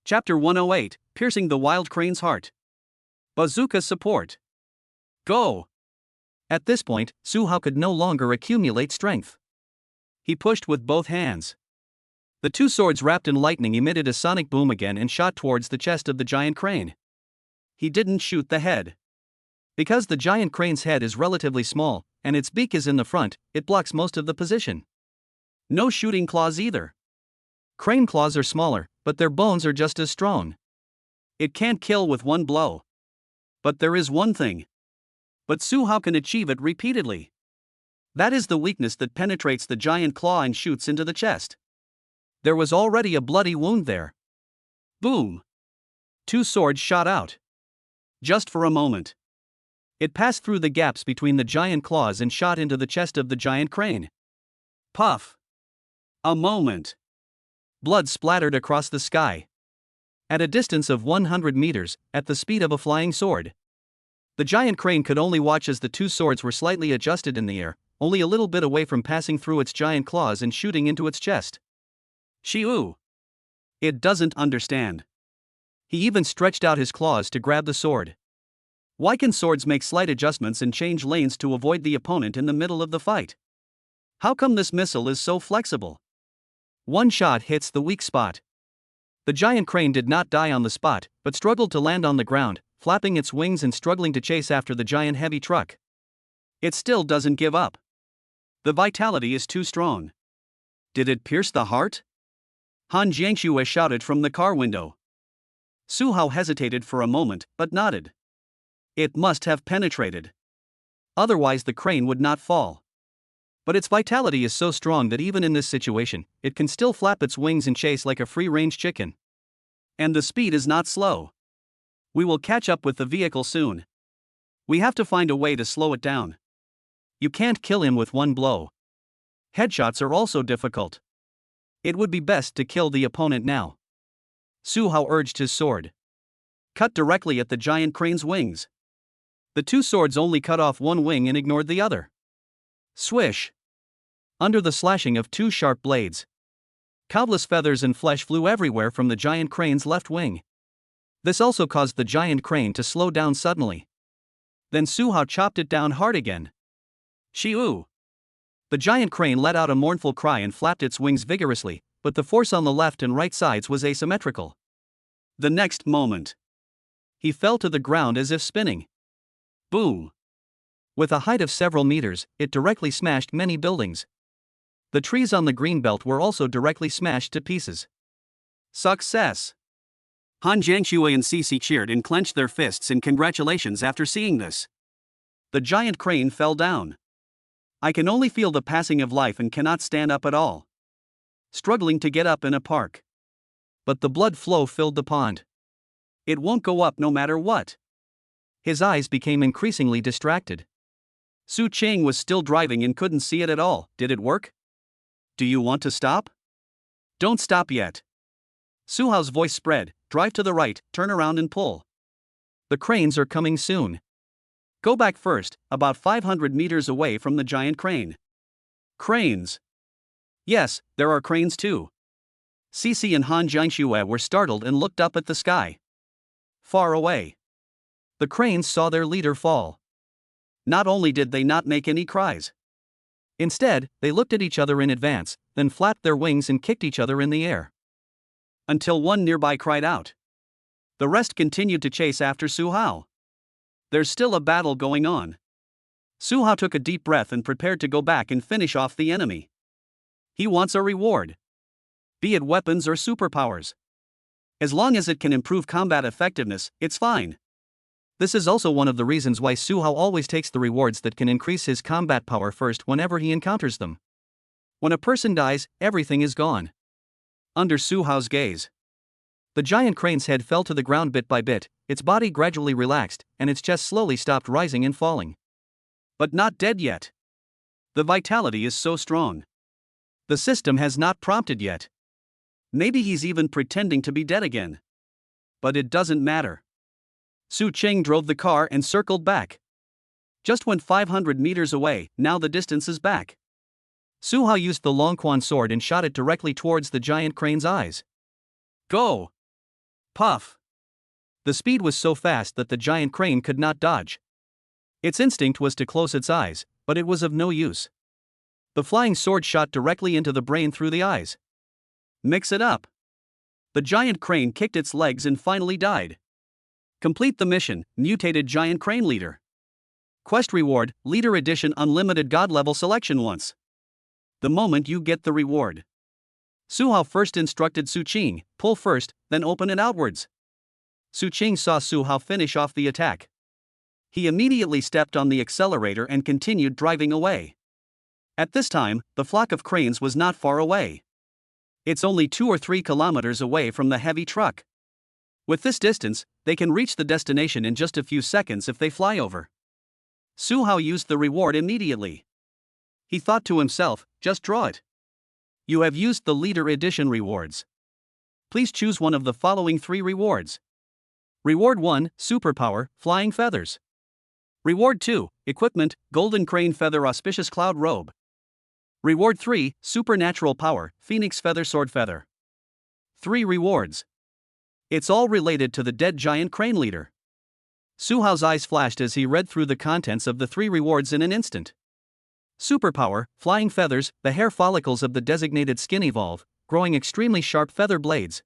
Chapter 108, Piercing the Wild Crane's Heart. Bazooka Support. Go! At this point, Su Hao could no longer accumulate strength. He pushed with both hands. The two swords wrapped in lightning emitted a sonic boom again and shot towards the chest of the giant crane. He didn't shoot the head. Because the giant crane's head is relatively small, and its beak is in the front, it blocks most of the position. No shooting claws either. Crane claws are smaller, but their bones are just as strong. It can't kill with one blow. But there is one thing. But Su Hao can achieve it repeatedly. That is the weakness that penetrates the giant claw and shoots into the chest. There was already a bloody wound there. Boom! Two swords shot out. Just for a moment. It passed through the gaps between the giant claws and shot into the chest of the giant crane. Puff! A moment. Blood splattered across the sky. At a distance of 100 meters, at the speed of a flying sword. The giant crane could only watch as the two swords were slightly adjusted in the air, only a little bit away from passing through its giant claws and shooting into its chest. Shiu. It doesn't understand. He even stretched out his claws to grab the sword. Why can swords make slight adjustments and change lanes to avoid the opponent in the middle of the fight? How come this missile is so flexible? One shot hits the weak spot. The giant crane did not die on the spot, but struggled to land on the ground, flapping its wings and struggling to chase after the giant heavy truck. It still doesn't give up. The vitality is too strong. Did it pierce the heart? Han Jiangxue shouted from the car window. Su Hao hesitated for a moment, but nodded. It must have penetrated. Otherwise the crane would not fall. But its vitality is so strong that even in this situation, it can still flap its wings and chase like a free-range chicken. And the speed is not slow. We will catch up with the vehicle soon. We have to find a way to slow it down. You can't kill him with one blow. Headshots are also difficult. It would be best to kill the opponent now. Su Hao urged his sword. Cut directly at the giant crane's wings. The two swords only cut off one wing and ignored the other. Swish! Under the slashing of two sharp blades, countless feathers and flesh flew everywhere from the giant crane's left wing. This also caused the giant crane to slow down suddenly. Then Su Hao chopped it down hard again. Shiu! The giant crane let out a mournful cry and flapped its wings vigorously, but the force on the left and right sides was asymmetrical. The next moment, He fell to the ground as if spinning. Boom! With a height of several meters, it directly smashed many buildings. The trees on the greenbelt were also directly smashed to pieces. Success! Han Jiangxue and Cici cheered and clenched their fists in congratulations after seeing this. The giant crane fell down. I can only feel the passing of life and cannot stand up at all. Struggling to get up in a park. But the blood flow filled the pond. It won't go up no matter what. His eyes became increasingly distracted. Su Cheng was still driving and couldn't see it at all. Did it work? Do you want to stop? Don't stop yet. Su Hao's voice spread. Drive to the right, turn around and pull. The cranes are coming soon. Go back first, about 500 meters away from the giant crane. Cranes. Yes, there are cranes too. Cici and Han Jiangxue were startled and looked up at the sky. Far away. The cranes saw their leader fall. Not only did they not make any cries. Instead, they looked at each other in advance, then flapped their wings and kicked each other in the air. Until one nearby cried out. The rest continued to chase after Su Hao. There's still a battle going on. Su Hao took a deep breath and prepared to go back and finish off the enemy. He wants a reward. Be it weapons or superpowers. As long as it can improve combat effectiveness, it's fine. This is also one of the reasons why Su Hao always takes the rewards that can increase his combat power first whenever he encounters them. When a person dies, everything is gone. Under Su Hao's gaze, the giant crane's head fell to the ground bit by bit, its body gradually relaxed, and its chest slowly stopped rising and falling. But not dead yet. The vitality is so strong. The system has not prompted yet. Maybe he's even pretending to be dead again. But it doesn't matter. Su Cheng drove the car and circled back. Just went 500 meters away, now the distance is back. Su Hao used the long quan sword and shot it directly towards the giant crane's eyes. Go! Puff! The speed was so fast that the giant crane could not dodge. Its instinct was to close its eyes, but it was of no use. The flying sword shot directly into the brain through the eyes. Mix it up. The giant crane kicked its legs and finally died. Complete the mission, mutated giant crane leader. Quest reward, Leader Edition Unlimited God level selection once. The moment you get the reward. Su Hao first instructed Su Cheng, pull first, then open it outwards. Su Cheng saw Su Hao finish off the attack. He immediately stepped on the accelerator and continued driving away. At this time, the flock of cranes was not far away. It's only 2 or 3 kilometers away from the heavy truck. With this distance, they can reach the destination in just a few seconds if they fly over. Su Hao used the reward immediately. He thought to himself, just draw it. You have used the Leader Edition rewards. Please choose one of the following 3 rewards. Reward 1, Superpower, Flying Feathers. Reward 2, Equipment, Golden Crane Feather Auspicious Cloud Robe. Reward 3, Supernatural Power, Phoenix Feather Sword Feather. 3 rewards. It's all related to the dead giant crane leader. Su Hao's eyes flashed as he read through the contents of the 3 rewards in an instant. Superpower, Flying Feathers, the hair follicles of the designated skin evolve, growing extremely sharp feather blades.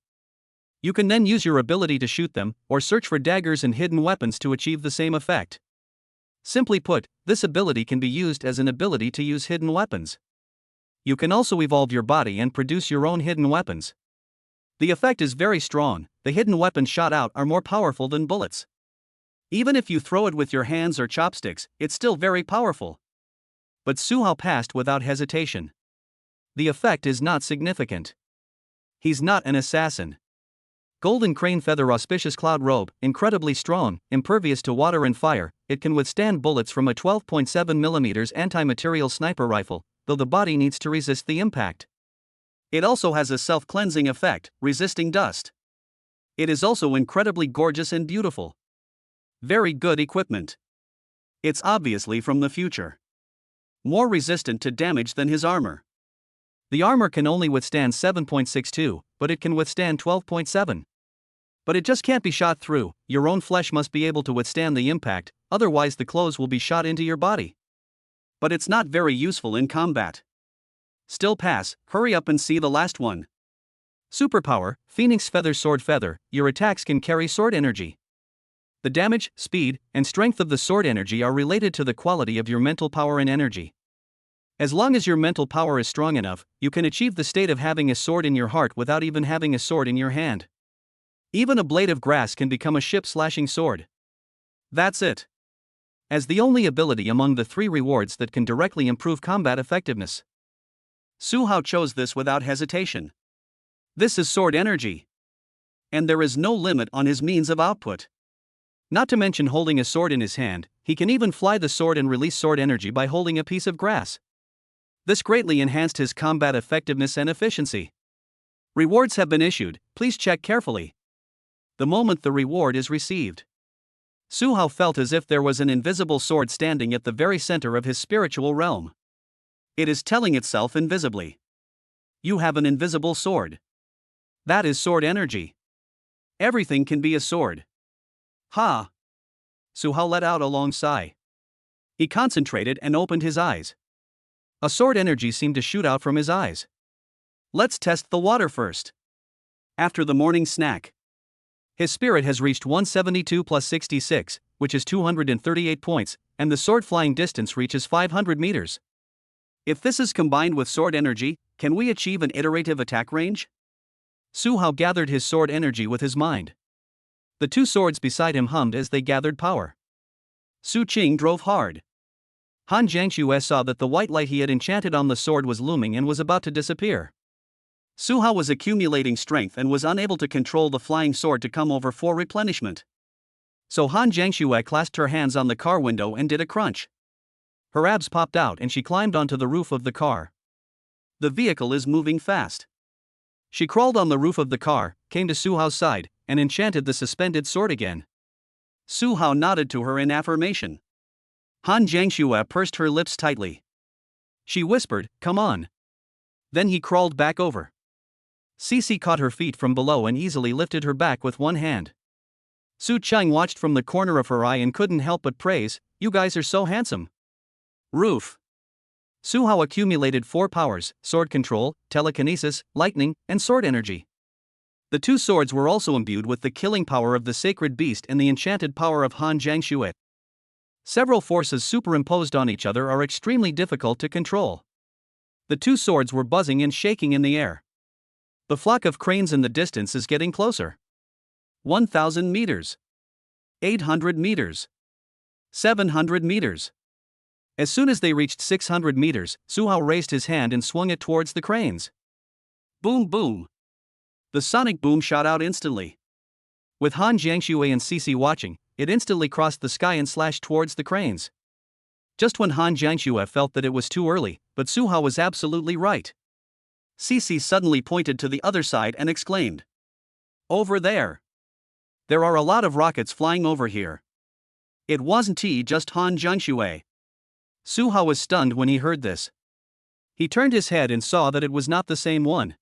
You can then use your ability to shoot them, or search for daggers and hidden weapons to achieve the same effect. Simply put, this ability can be used as an ability to use hidden weapons. You can also evolve your body and produce your own hidden weapons. The effect is very strong, the hidden weapons shot out are more powerful than bullets. Even if you throw it with your hands or chopsticks, it's still very powerful. But Su Hao passed without hesitation. The effect is not significant. He's not an assassin. Golden Crane Feather Auspicious Cloud Robe, incredibly strong, impervious to water and fire, it can withstand bullets from a 12.7mm anti-material sniper rifle, though the body needs to resist the impact. It also has a self-cleansing effect, resisting dust. It is also incredibly gorgeous and beautiful. Very good equipment. It's obviously from the future. More resistant to damage than his armor. The armor can only withstand 7.62, but it can withstand 12.7. But it just can't be shot through, your own flesh must be able to withstand the impact, otherwise the clothes will be shot into your body. But it's not very useful in combat. Still pass, hurry up and see the last one. Superpower, Phoenix Feather Sword Feather, your attacks can carry sword energy. The damage, speed, and strength of the sword energy are related to the quality of your mental power and energy. As long as your mental power is strong enough, you can achieve the state of having a sword in your heart without even having a sword in your hand. Even a blade of grass can become a ship-slashing sword. That's it. As the only ability among the 3 rewards that can directly improve combat effectiveness, Su Hao chose this without hesitation. This is sword energy. And there is no limit on his means of output. Not to mention holding a sword in his hand, he can even fly the sword and release sword energy by holding a piece of grass. This greatly enhanced his combat effectiveness and efficiency. Rewards have been issued, please check carefully. The moment the reward is received, Su Hao felt as if there was an invisible sword standing at the very center of his spiritual realm. It is telling itself invisibly. You have an invisible sword. That is sword energy. Everything can be a sword. Ha! Su Hao let out a long sigh. He concentrated and opened his eyes. A sword energy seemed to shoot out from his eyes. Let's test the water first. After the morning snack, his spirit has reached 172 plus 66, which is 238 points, and the sword flying distance reaches 500 meters. If this is combined with sword energy, can we achieve an iterative attack range? Su Hao gathered his sword energy with his mind. The 2 swords beside him hummed as they gathered power. Su Qing drove hard. Han Jiangxue saw that the white light he had enchanted on the sword was looming and was about to disappear. Su Hao was accumulating strength and was unable to control the flying sword to come over for replenishment. So Han Jiangxue clasped her hands on the car window and did a crunch. Her abs popped out and she climbed onto the roof of the car. The vehicle is moving fast. She crawled on the roof of the car, came to Su Hao's side, and enchanted the suspended sword again. Su Hao nodded to her in affirmation. Han Jiangxue pursed her lips tightly. She whispered, "Come on." Then he crawled back over. Cici caught her feet from below and easily lifted her back with one hand. Su Cheng watched from the corner of her eye and couldn't help but praise, "You guys are so handsome." Roof. Su Hao accumulated 4 powers: sword control, telekinesis, lightning, and sword energy. The 2 swords were also imbued with the killing power of the sacred beast and the enchanted power of Han Jiangxue. Several forces superimposed on each other are extremely difficult to control. The 2 swords were buzzing and shaking in the air. The flock of cranes in the distance is getting closer. 1,000 meters. 800 meters. 700 meters. As soon as they reached 600 meters, Su Hao raised his hand and swung it towards the cranes. Boom boom. The sonic boom shot out instantly. With Han Jiangxue and Cici watching, it instantly crossed the sky and slashed towards the cranes. Just when Han Jiangxue felt that it was too early, but Su Hao was absolutely right. Cici suddenly pointed to the other side and exclaimed, "Over there! There are a lot of rockets flying over here." It wasn't just Han Jiangxue. Su Hao was stunned when he heard this. He turned his head and saw that it was not the same one.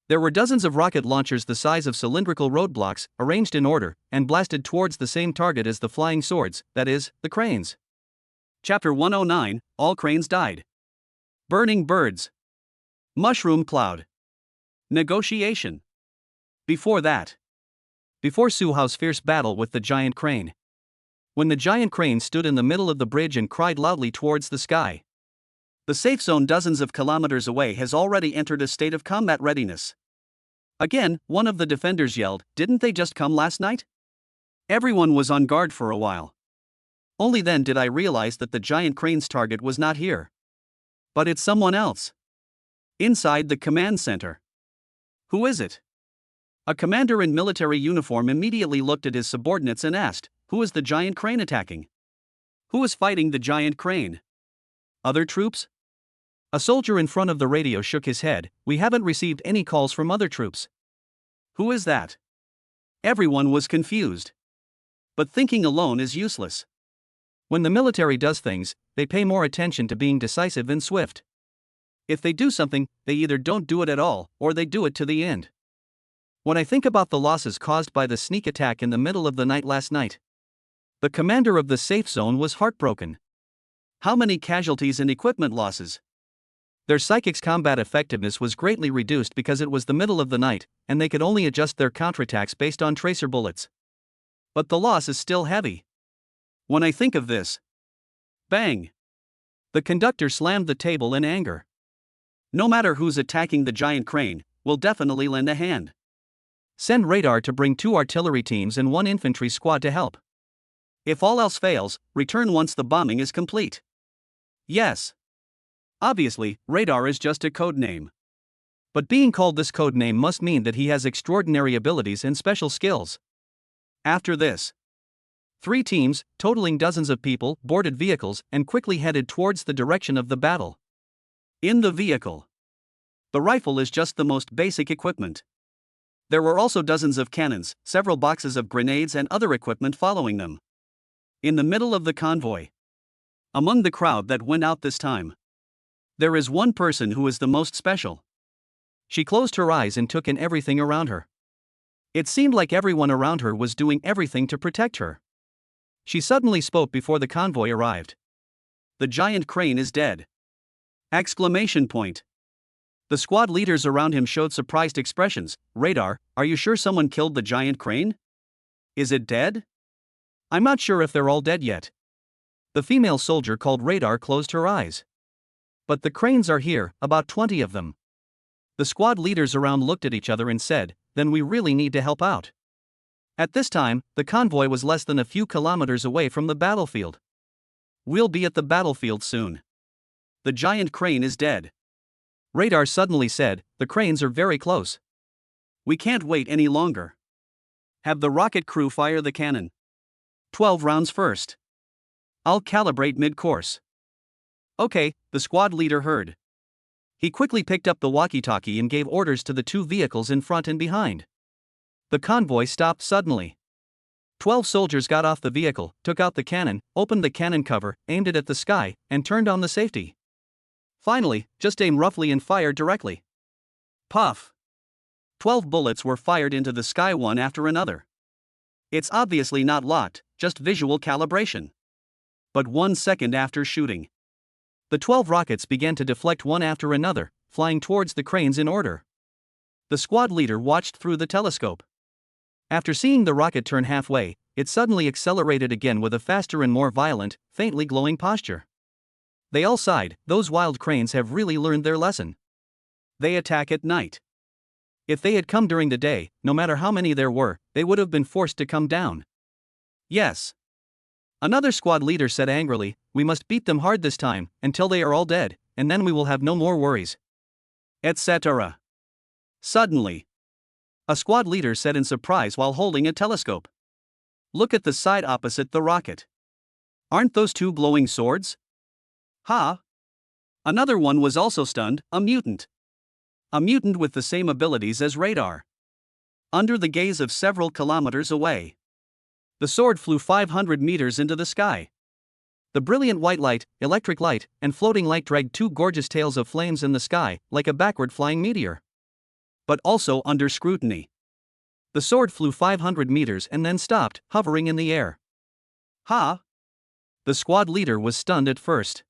There were dozens of rocket launchers the size of cylindrical roadblocks, arranged in order, and blasted towards the same target as the flying swords, that is, the cranes. Chapter 109, All Cranes Died. Burning Birds. Mushroom Cloud. Negotiation. Before Su Hao's fierce battle with the giant crane. When the giant crane stood in the middle of the bridge and cried loudly towards the sky. The safe zone dozens of kilometers away has already entered a state of combat readiness. Again, one of the defenders yelled, "Didn't they just come last night?" Everyone was on guard for a while. Only then did I realize that the giant crane's target was not here. But it's someone else. Inside the command center. Who is it? A commander in military uniform immediately looked at his subordinates and asked, "Who is the giant crane attacking? Who is fighting the giant crane? Other troops?" A soldier in front of the radio shook his head, "We haven't received any calls from other troops." Who is that? Everyone was confused. But thinking alone is useless. When the military does things, they pay more attention to being decisive and swift. If they do something, they either don't do it at all, or they do it to the end. When I think about the losses caused by the sneak attack in the middle of the night last night, the commander of the safe zone was heartbroken. How many casualties and equipment losses? Their psychic's combat effectiveness was greatly reduced because it was the middle of the night, and they could only adjust their counterattacks based on tracer bullets. But the loss is still heavy. When I think of this. Bang! The conductor slammed the table in anger. No matter who's attacking the giant crane, we'll definitely lend a hand. Send radar to bring 2 artillery teams and 1 infantry squad to help. If all else fails, return once the bombing is complete. Yes. Obviously, radar is just a code name. But being called this code name must mean that he has extraordinary abilities and special skills. After this, 3 teams, totaling dozens of people, boarded vehicles and quickly headed towards the direction of the battle. In the vehicle, the rifle is just the most basic equipment. There were also dozens of cannons, several boxes of grenades and other equipment following them. In the middle of the convoy, among the crowd that went out this time, there is one person who is the most special. She closed her eyes and took in everything around her. It seemed like everyone around her was doing everything to protect her. She suddenly spoke before the convoy arrived. The giant crane is dead! Exclamation point. The squad leaders around him showed surprised expressions. Radar, are you sure someone killed the giant crane? Is it dead? I'm not sure if they're all dead yet. The female soldier called Radar closed her eyes. But the cranes are here, about 20 of them. The squad leaders around looked at each other and said, then we really need to help out. At this time, the convoy was less than a few kilometers away from the battlefield. We'll be at the battlefield soon. The giant crane is dead. Radar suddenly said, the cranes are very close. We can't wait any longer. Have the rocket crew fire the cannon. 12 rounds first. I'll calibrate mid-course. Okay, the squad leader heard. He quickly picked up the walkie-talkie and gave orders to the 2 vehicles in front and behind. The convoy stopped suddenly. 12 soldiers got off the vehicle, took out the cannon, opened the cannon cover, aimed it at the sky, and turned on the safety. Finally, just aim roughly and fire directly. Puff! 12 bullets were fired into the sky one after another. It's obviously not locked, just visual calibration. But 1 second after shooting, the 12 rockets began to deflect one after another, flying towards the cranes in order. The squad leader watched through the telescope. After seeing the rocket turn halfway, it suddenly accelerated again with a faster and more violent, faintly glowing posture. They all sighed, those wild cranes have really learned their lesson. They attack at night. If they had come during the day, no matter how many there were, they would have been forced to come down. Yes. Another squad leader said angrily, we must beat them hard this time, until they are all dead, and then we will have no more worries. Etc. Suddenly, a squad leader said in surprise while holding a telescope. Look at the side opposite the rocket. Aren't those 2 glowing swords? Ha! Another one was also stunned, a mutant. A mutant with the same abilities as Radar. Under the gaze of several kilometers away, the sword flew 500 meters into the sky. The brilliant white light, electric light, and floating light dragged 2 gorgeous tails of flames in the sky, like a backward flying meteor. But also under scrutiny. The sword flew 500 meters and then stopped, hovering in the air. Ha! The squad leader was stunned at first.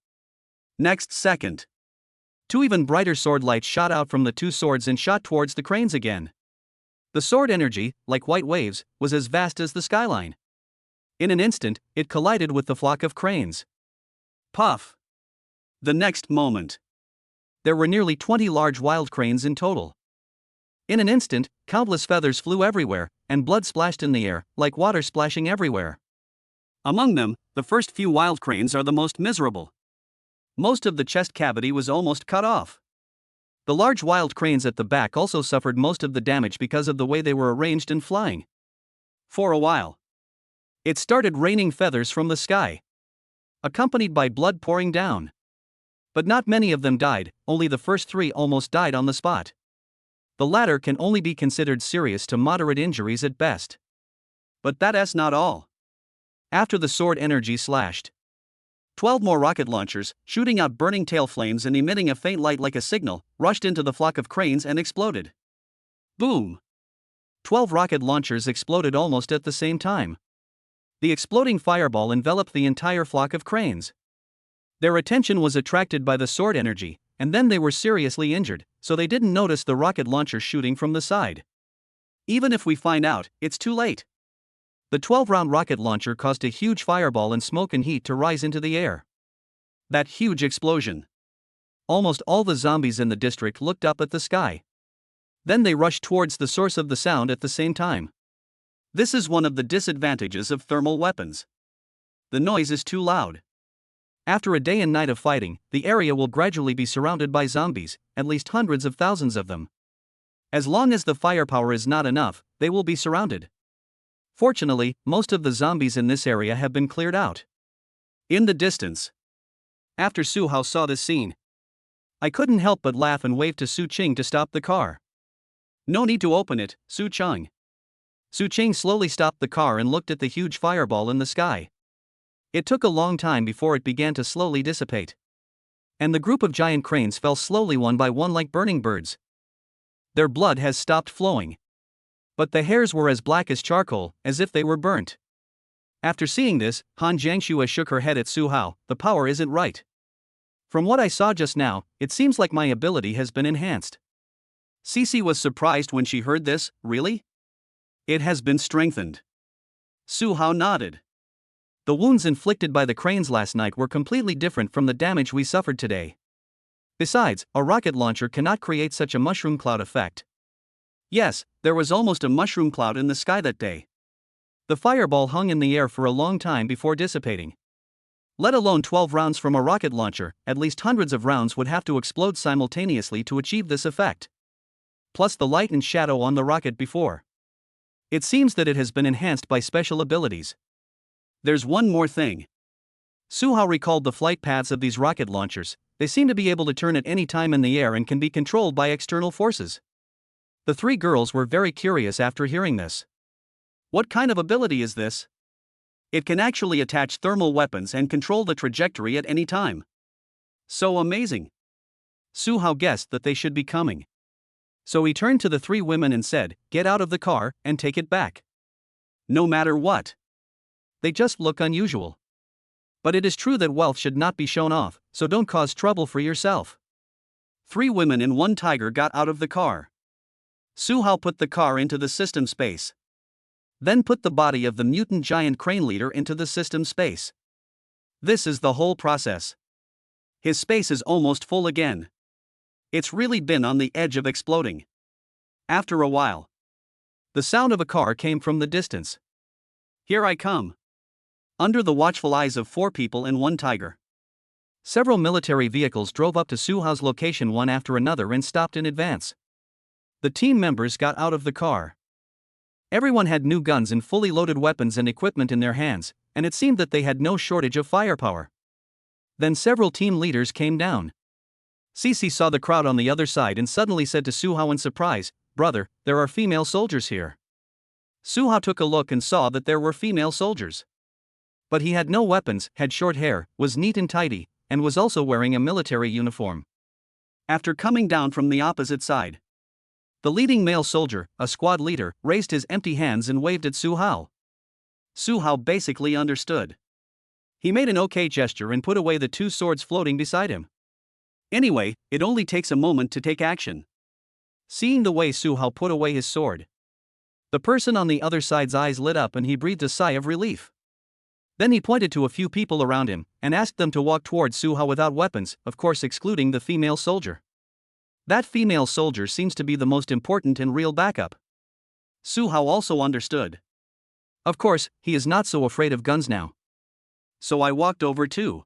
Next second, 2 even brighter sword lights shot out from the 2 swords and shot towards the cranes again. The sword energy, like white waves, was as vast as the skyline. In an instant, it collided with the flock of cranes. Puff! The next moment, there were nearly 20 large wild cranes in total. In an instant, countless feathers flew everywhere, and blood splashed in the air, like water splashing everywhere. Among them, the first few wild cranes are the most miserable. Most of the chest cavity was almost cut off. The large wild cranes at the back also suffered most of the damage because of the way they were arranged and flying. For a while, it started raining feathers from the sky, accompanied by blood pouring down. But not many of them died, only the first 3 almost died on the spot. The latter can only be considered serious to moderate injuries at best. But that's not all. After the sword energy slashed, 12 more rocket launchers, shooting out burning tail flames and emitting a faint light like a signal, rushed into the flock of cranes and exploded. Boom! 12 rocket launchers exploded almost at the same time. The exploding fireball enveloped the entire flock of cranes. Their attention was attracted by the sword energy, and then they were seriously injured, so they didn't notice the rocket launchers shooting from the side. Even if we find out, it's too late. The 12-round rocket launcher caused a huge fireball and smoke and heat to rise into the air. That huge explosion. Almost all the zombies in the district looked up at the sky. Then they rushed towards the source of the sound at the same time. This is one of the disadvantages of thermal weapons. The noise is too loud. After a day and night of fighting, the area will gradually be surrounded by zombies, at least hundreds of thousands of them. As long as the firepower is not enough, they will be surrounded. Fortunately, most of the zombies in this area have been cleared out. In the distance. After Su Hao saw this scene, I couldn't help but laugh and wave to Su Qing to stop the car. No need to open it, Su Cheng. Su Qing slowly stopped the car and looked at the huge fireball in the sky. It took a long time before it began to slowly dissipate. And the group of giant cranes fell slowly one by one like burning birds. Their blood has stopped flowing. But the hairs were as black as charcoal, as if they were burnt. After seeing this, Han Jiangxue shook her head at Su Hao. The power isn't right. From what I saw just now, it seems like my ability has been enhanced. Cici was surprised when she heard this. Really? It has been strengthened. Su Hao nodded. The wounds inflicted by the cranes last night were completely different from the damage we suffered today. Besides, a rocket launcher cannot create such a mushroom cloud effect. Yes, there was almost a mushroom cloud in the sky that day. The fireball hung in the air for a long time before dissipating. Let alone 12 rounds from a rocket launcher, at least hundreds of rounds would have to explode simultaneously to achieve this effect. Plus the light and shadow on the rocket before. It seems that it has been enhanced by special abilities. There's one more thing. Su Hao recalled the flight paths of these rocket launchers. They seem to be able to turn at any time in the air and can be controlled by external forces. The three girls were very curious after hearing this. What kind of ability is this? It can actually attach thermal weapons and control the trajectory at any time. So amazing. Su Hao guessed that they should be coming. So he turned to the three women and said, "Get out of the car and take it back." No matter what. They just look unusual. But it is true that wealth should not be shown off, so don't cause trouble for yourself. 3 women and 1 tiger got out of the car. Su Hao put the car into the system space. Then put the body of the mutant giant crane leader into the system space. This is the whole process. His space is almost full again. It's really been on the edge of exploding. After a while, the sound of a car came from the distance. Here I come. Under the watchful eyes of 4 people and 1 tiger. Several military vehicles drove up to Su Hao's location one after another and stopped in advance. The team members got out of the car. Everyone had new guns and fully loaded weapons and equipment in their hands, and it seemed that they had no shortage of firepower. Then several team leaders came down. Cici saw the crowd on the other side and suddenly said to Su Hao in surprise, "Brother, there are female soldiers here." Su Hao took a look and saw that there were female soldiers. But he had no weapons, had short hair, was neat and tidy, and was also wearing a military uniform. After coming down from the opposite side, the leading male soldier, a squad leader, raised his empty hands and waved at Su Hao. Su Hao basically understood. He made an okay gesture and put away the 2 swords floating beside him. Anyway, it only takes a moment to take action. Seeing the way Su Hao put away his sword, the person on the other side's eyes lit up and he breathed a sigh of relief. Then he pointed to a few people around him and asked them to walk towards Su Hao without weapons, of course excluding the female soldier. That female soldier seems to be the most important and real backup. Su Hao also understood. Of course, he is not so afraid of guns now. So I walked over too.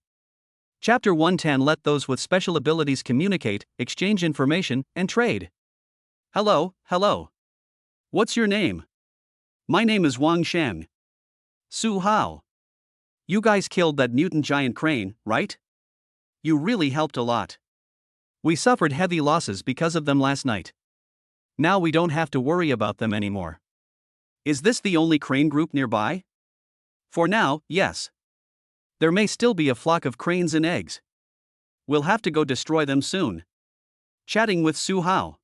Chapter 110. Let those with special abilities communicate, exchange information, and trade. Hello. What's your name? My name is Wang Shen. Su Hao. You guys killed that mutant giant crane, right? You really helped a lot. We suffered heavy losses because of them last night. Now we don't have to worry about them anymore. Is this the only crane group nearby? For now, yes. There may still be a flock of cranes and eggs. We'll have to go destroy them soon. Chatting with Su Hao.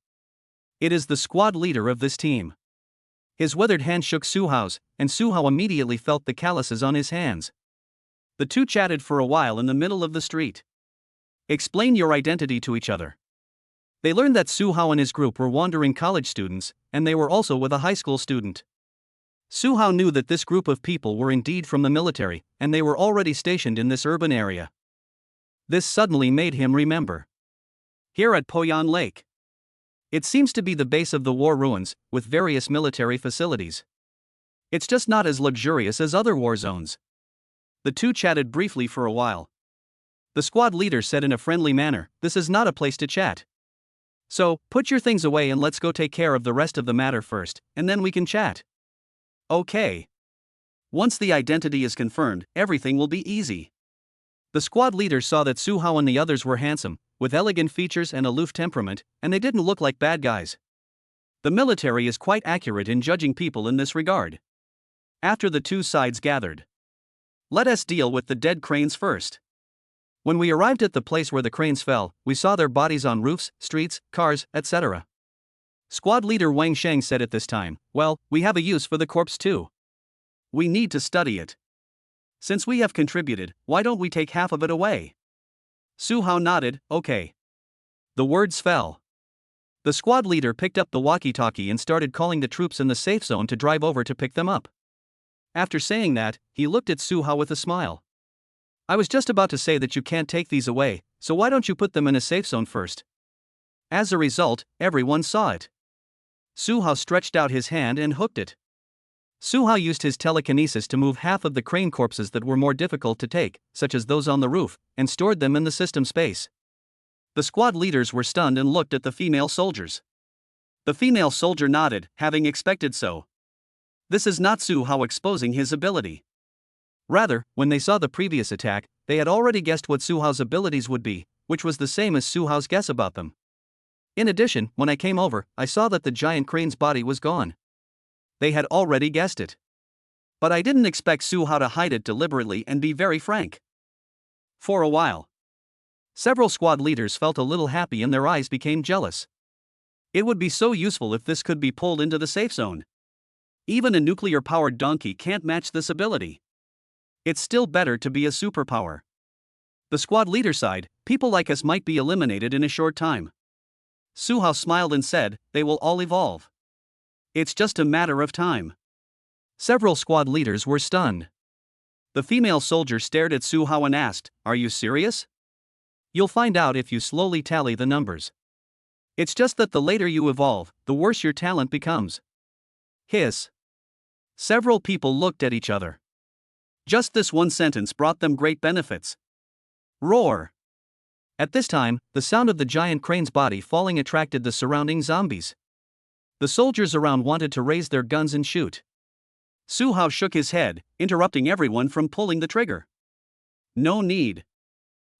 It is the squad leader of this team. His withered hand shook Su Hao's, and Su Hao immediately felt the calluses on his hands. The two chatted for a while in the middle of the street. Explain your identity to each other. They learned that Su Hao and his group were wandering college students, and they were also with a high school student. Su Hao knew that this group of people were indeed from the military, and they were already stationed in this urban area. This suddenly made him remember. Here at Poyan Lake. It seems to be the base of the war ruins, with various military facilities. It's just not as luxurious as other war zones. The two chatted briefly for a while. The squad leader said in a friendly manner, "This is not a place to chat. So, put your things away and let's go take care of the rest of the matter first, and then we can chat." Okay. Once the identity is confirmed, everything will be easy. The squad leader saw that Su Hao and the others were handsome, with elegant features and aloof temperament, and they didn't look like bad guys. The military is quite accurate in judging people in this regard. After the two sides gathered, let us deal with the dead cranes first. When we arrived at the place where the cranes fell, we saw their bodies on roofs, streets, cars, etc. Squad leader Wang Sheng said at this time, "Well, we have a use for the corpse too. We need to study it. Since we have contributed, why don't we take half of it away?" Su Hao nodded, "Okay." The words fell. The squad leader picked up the walkie-talkie and started calling the troops in the safe zone to drive over to pick them up. After saying that, he looked at Su Hao with a smile. "I was just about to say that you can't take these away, so why don't you put them in a safe zone first?" As a result, everyone saw it. Su Hao stretched out his hand and hooked it. Su Hao used his telekinesis to move half of the crane corpses that were more difficult to take, such as those on the roof, and stored them in the system space. The squad leaders were stunned and looked at the female soldiers. The female soldier nodded, having expected so. This is not Su Hao exposing his ability. Rather, when they saw the previous attack, they had already guessed what Su Hao's abilities would be, which was the same as Su Hao's guess about them. In addition, when I came over, I saw that the giant crane's body was gone. They had already guessed it. But I didn't expect Su Hao to hide it deliberately and be very frank. For a while, several squad leaders felt a little happy and their eyes became jealous. It would be so useful if this could be pulled into the safe zone. Even a nuclear-powered donkey can't match this ability. It's still better to be a superpower. The squad leader sighed, "People like us might be eliminated in a short time." Su Hao smiled and said, "They will all evolve. It's just a matter of time." Several squad leaders were stunned. The female soldier stared at Su Hao and asked, "Are you serious?" "You'll find out if you slowly tally the numbers. It's just that the later you evolve, the worse your talent becomes." Hiss. Several people looked at each other. Just this one sentence brought them great benefits. Roar. At this time, the sound of the giant crane's body falling attracted the surrounding zombies. The soldiers around wanted to raise their guns and shoot. Su Hao shook his head, interrupting everyone from pulling the trigger. "No need."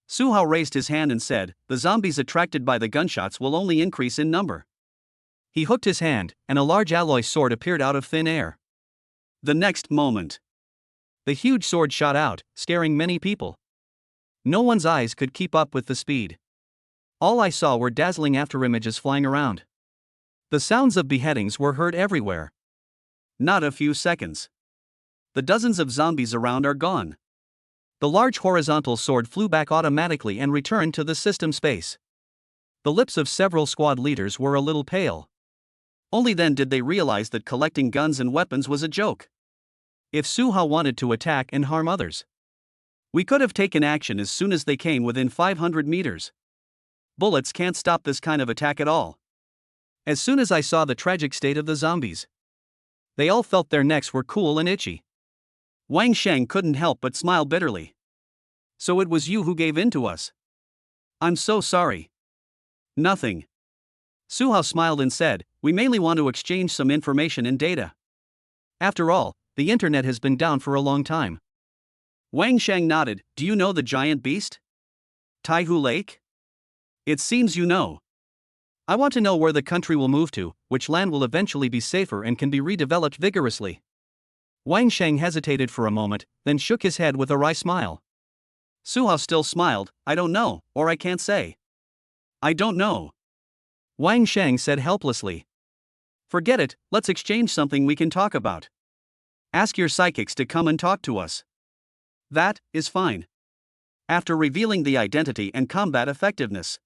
Su Hao raised his hand and said, "The zombies attracted by the gunshots will only increase in number." He hooked his hand, and a large alloy sword appeared out of thin air. The next moment, the huge sword shot out, scaring many people. No one's eyes could keep up with the speed. All I saw were dazzling afterimages flying around. The sounds of beheadings were heard everywhere. Not a few seconds. The dozens of zombies around are gone. The large horizontal sword flew back automatically and returned to the system space. The lips of several squad leaders were a little pale. Only then did they realize that collecting guns and weapons was a joke. If Su Hao wanted to attack and harm others, we could have taken action as soon as they came within 500 meters. Bullets can't stop this kind of attack at all. As soon as I saw the tragic state of the zombies, they all felt their necks were cool and itchy. Wang Sheng couldn't help but smile bitterly. "So it was you who gave in to us." "I'm so sorry." "Nothing." Su Hao smiled and said, "We mainly want to exchange some information and data. After all, the internet has been down for a long time." Wang Sheng nodded. "Do you know the giant beast? Taihu Lake? It seems you know. I want to know where the country will move to, which land will eventually be safer and can be redeveloped vigorously." Wang Sheng hesitated for a moment, then shook his head with a wry smile. Su Hao still smiled. "I don't know, or I can't say." "I don't know." Wang Sheng said helplessly. "Forget it, let's exchange something we can talk about. Ask your psychics to come and talk to us." "That is fine." After revealing the identity and combat effectiveness.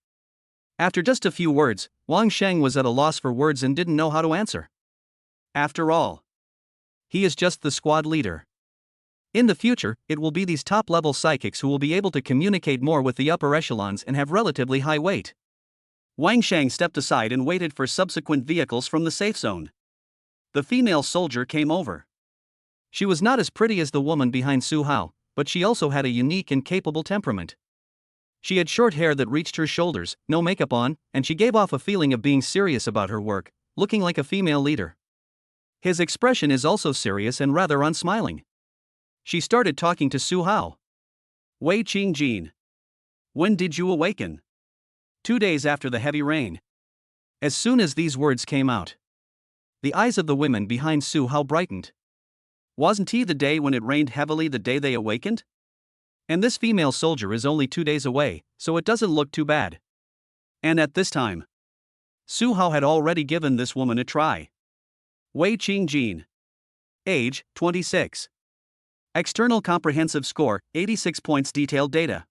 After just a few words, Wang Sheng was at a loss for words and didn't know how to answer. After all, He is just the squad leader. In the future, it will be these top-level psychics who will be able to communicate more with the upper echelons and have relatively high weight. Wang Shang stepped aside and waited for subsequent vehicles from the safe zone. The female soldier came over. She was not as pretty as the woman behind Su Hao, but she also had a unique and capable temperament. She had short hair that reached her shoulders, no makeup on, and she gave off a feeling of being serious about her work, looking like a female leader. His expression is also serious and rather unsmiling. She started talking to Su Hao. Wei Qingjin. When did you awaken? 2 days after the heavy rain. As soon as these words came out, the eyes of the women behind Su Hao brightened. Wasn't he the day when it rained heavily the day they awakened? And this female soldier is only 2 days away, so it doesn't look too bad. And at this time, Su Hao had already given this woman a try. Wei Qingjin. Age, 26. External comprehensive score, 86 points detailed data.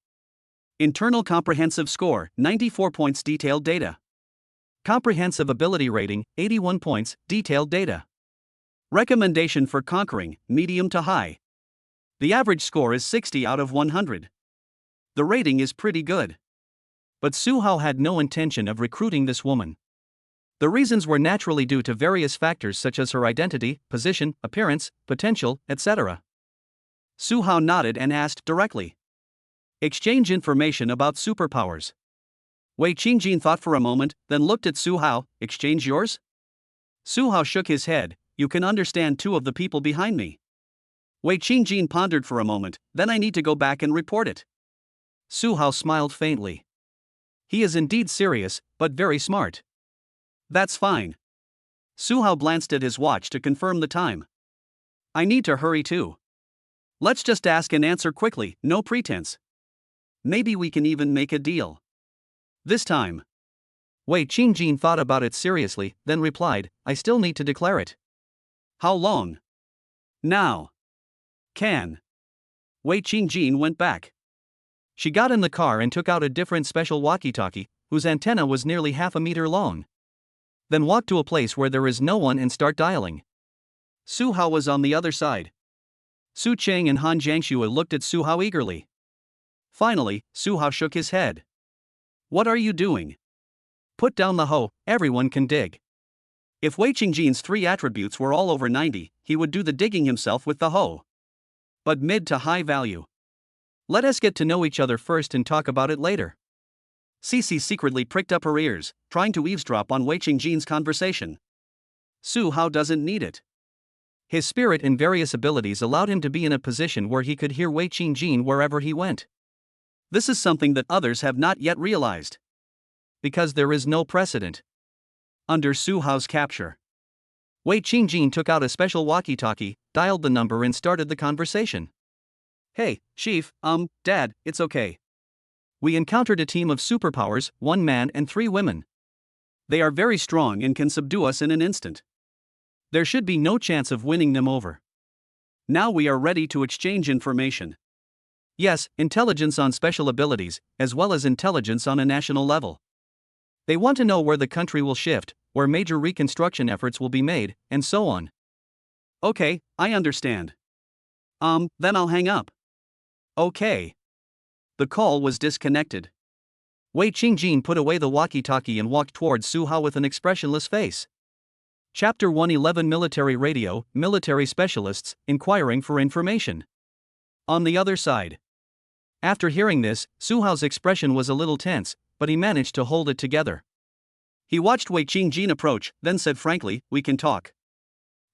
Internal comprehensive score, 94 points detailed data. Comprehensive ability rating, 81 points, detailed data. Recommendation for conquering, medium to high. The average score is 60 out of 100. The rating is pretty good. But Su Hao had no intention of recruiting this woman. The reasons were naturally due to various factors such as her identity, position, appearance, potential, etc. Su Hao nodded and asked directly. Exchange information about superpowers. Wei Qingjin thought for a moment, then looked at Su Hao. Exchange yours? Su Hao shook his head. You can understand two of the people behind me. Wei Qingjin pondered for a moment, then I need to go back and report it. Su Hao smiled faintly. He is indeed serious, but very smart. That's fine. Su Hao glanced at his watch to confirm the time. I need to hurry too. Let's just ask and answer quickly, no pretense. Maybe we can even make a deal. This time. Wei Qingjin thought about it seriously, then replied, I still need to declare it. How long? Now. Can. Wei Qingjin went back. She got in the car and took out a different special walkie-talkie, whose antenna was nearly half a meter long. Then walked to a place where there is no one and start dialing. Su Hao was on the other side. Su Cheng and Han Jiangxue looked at Su Hao eagerly. Finally, Su Hao shook his head. What are you doing? Put down the hoe, everyone can dig. If Wei Qingjin's 3 attributes were all over 90, he would do the digging himself with the hoe. But mid to high value. Let us get to know each other first and talk about it later. Cici secretly pricked up her ears, trying to eavesdrop on Wei Qingjin's conversation. Su Hao doesn't need it. His spirit and various abilities allowed him to be in a position where he could hear Wei Qingjin wherever he went. This is something that others have not yet realized. Because there is no precedent. Under Su Hao's capture, Wei Qingjin took out a special walkie-talkie, dialed the number and started the conversation. Hey, Chief, Dad, it's okay. We encountered a team of superpowers, 1 man and 3 women. They are very strong and can subdue us in an instant. There should be no chance of winning them over. Now we are ready to exchange information. Yes, intelligence on special abilities, as well as intelligence on a national level. They want to know where the country will shift, where major reconstruction efforts will be made, and so on. Okay, I understand. Then I'll hang up. Okay. The call was disconnected. Wei Qingjin put away the walkie-talkie and walked towards Su Hao with an expressionless face. Chapter 111 Military Radio, Military Specialists, Inquiring for Information. On the other side. After hearing this, Su Hao's expression was a little tense, but he managed to hold it together. He watched Wei Qingjin approach, then said frankly, we can talk.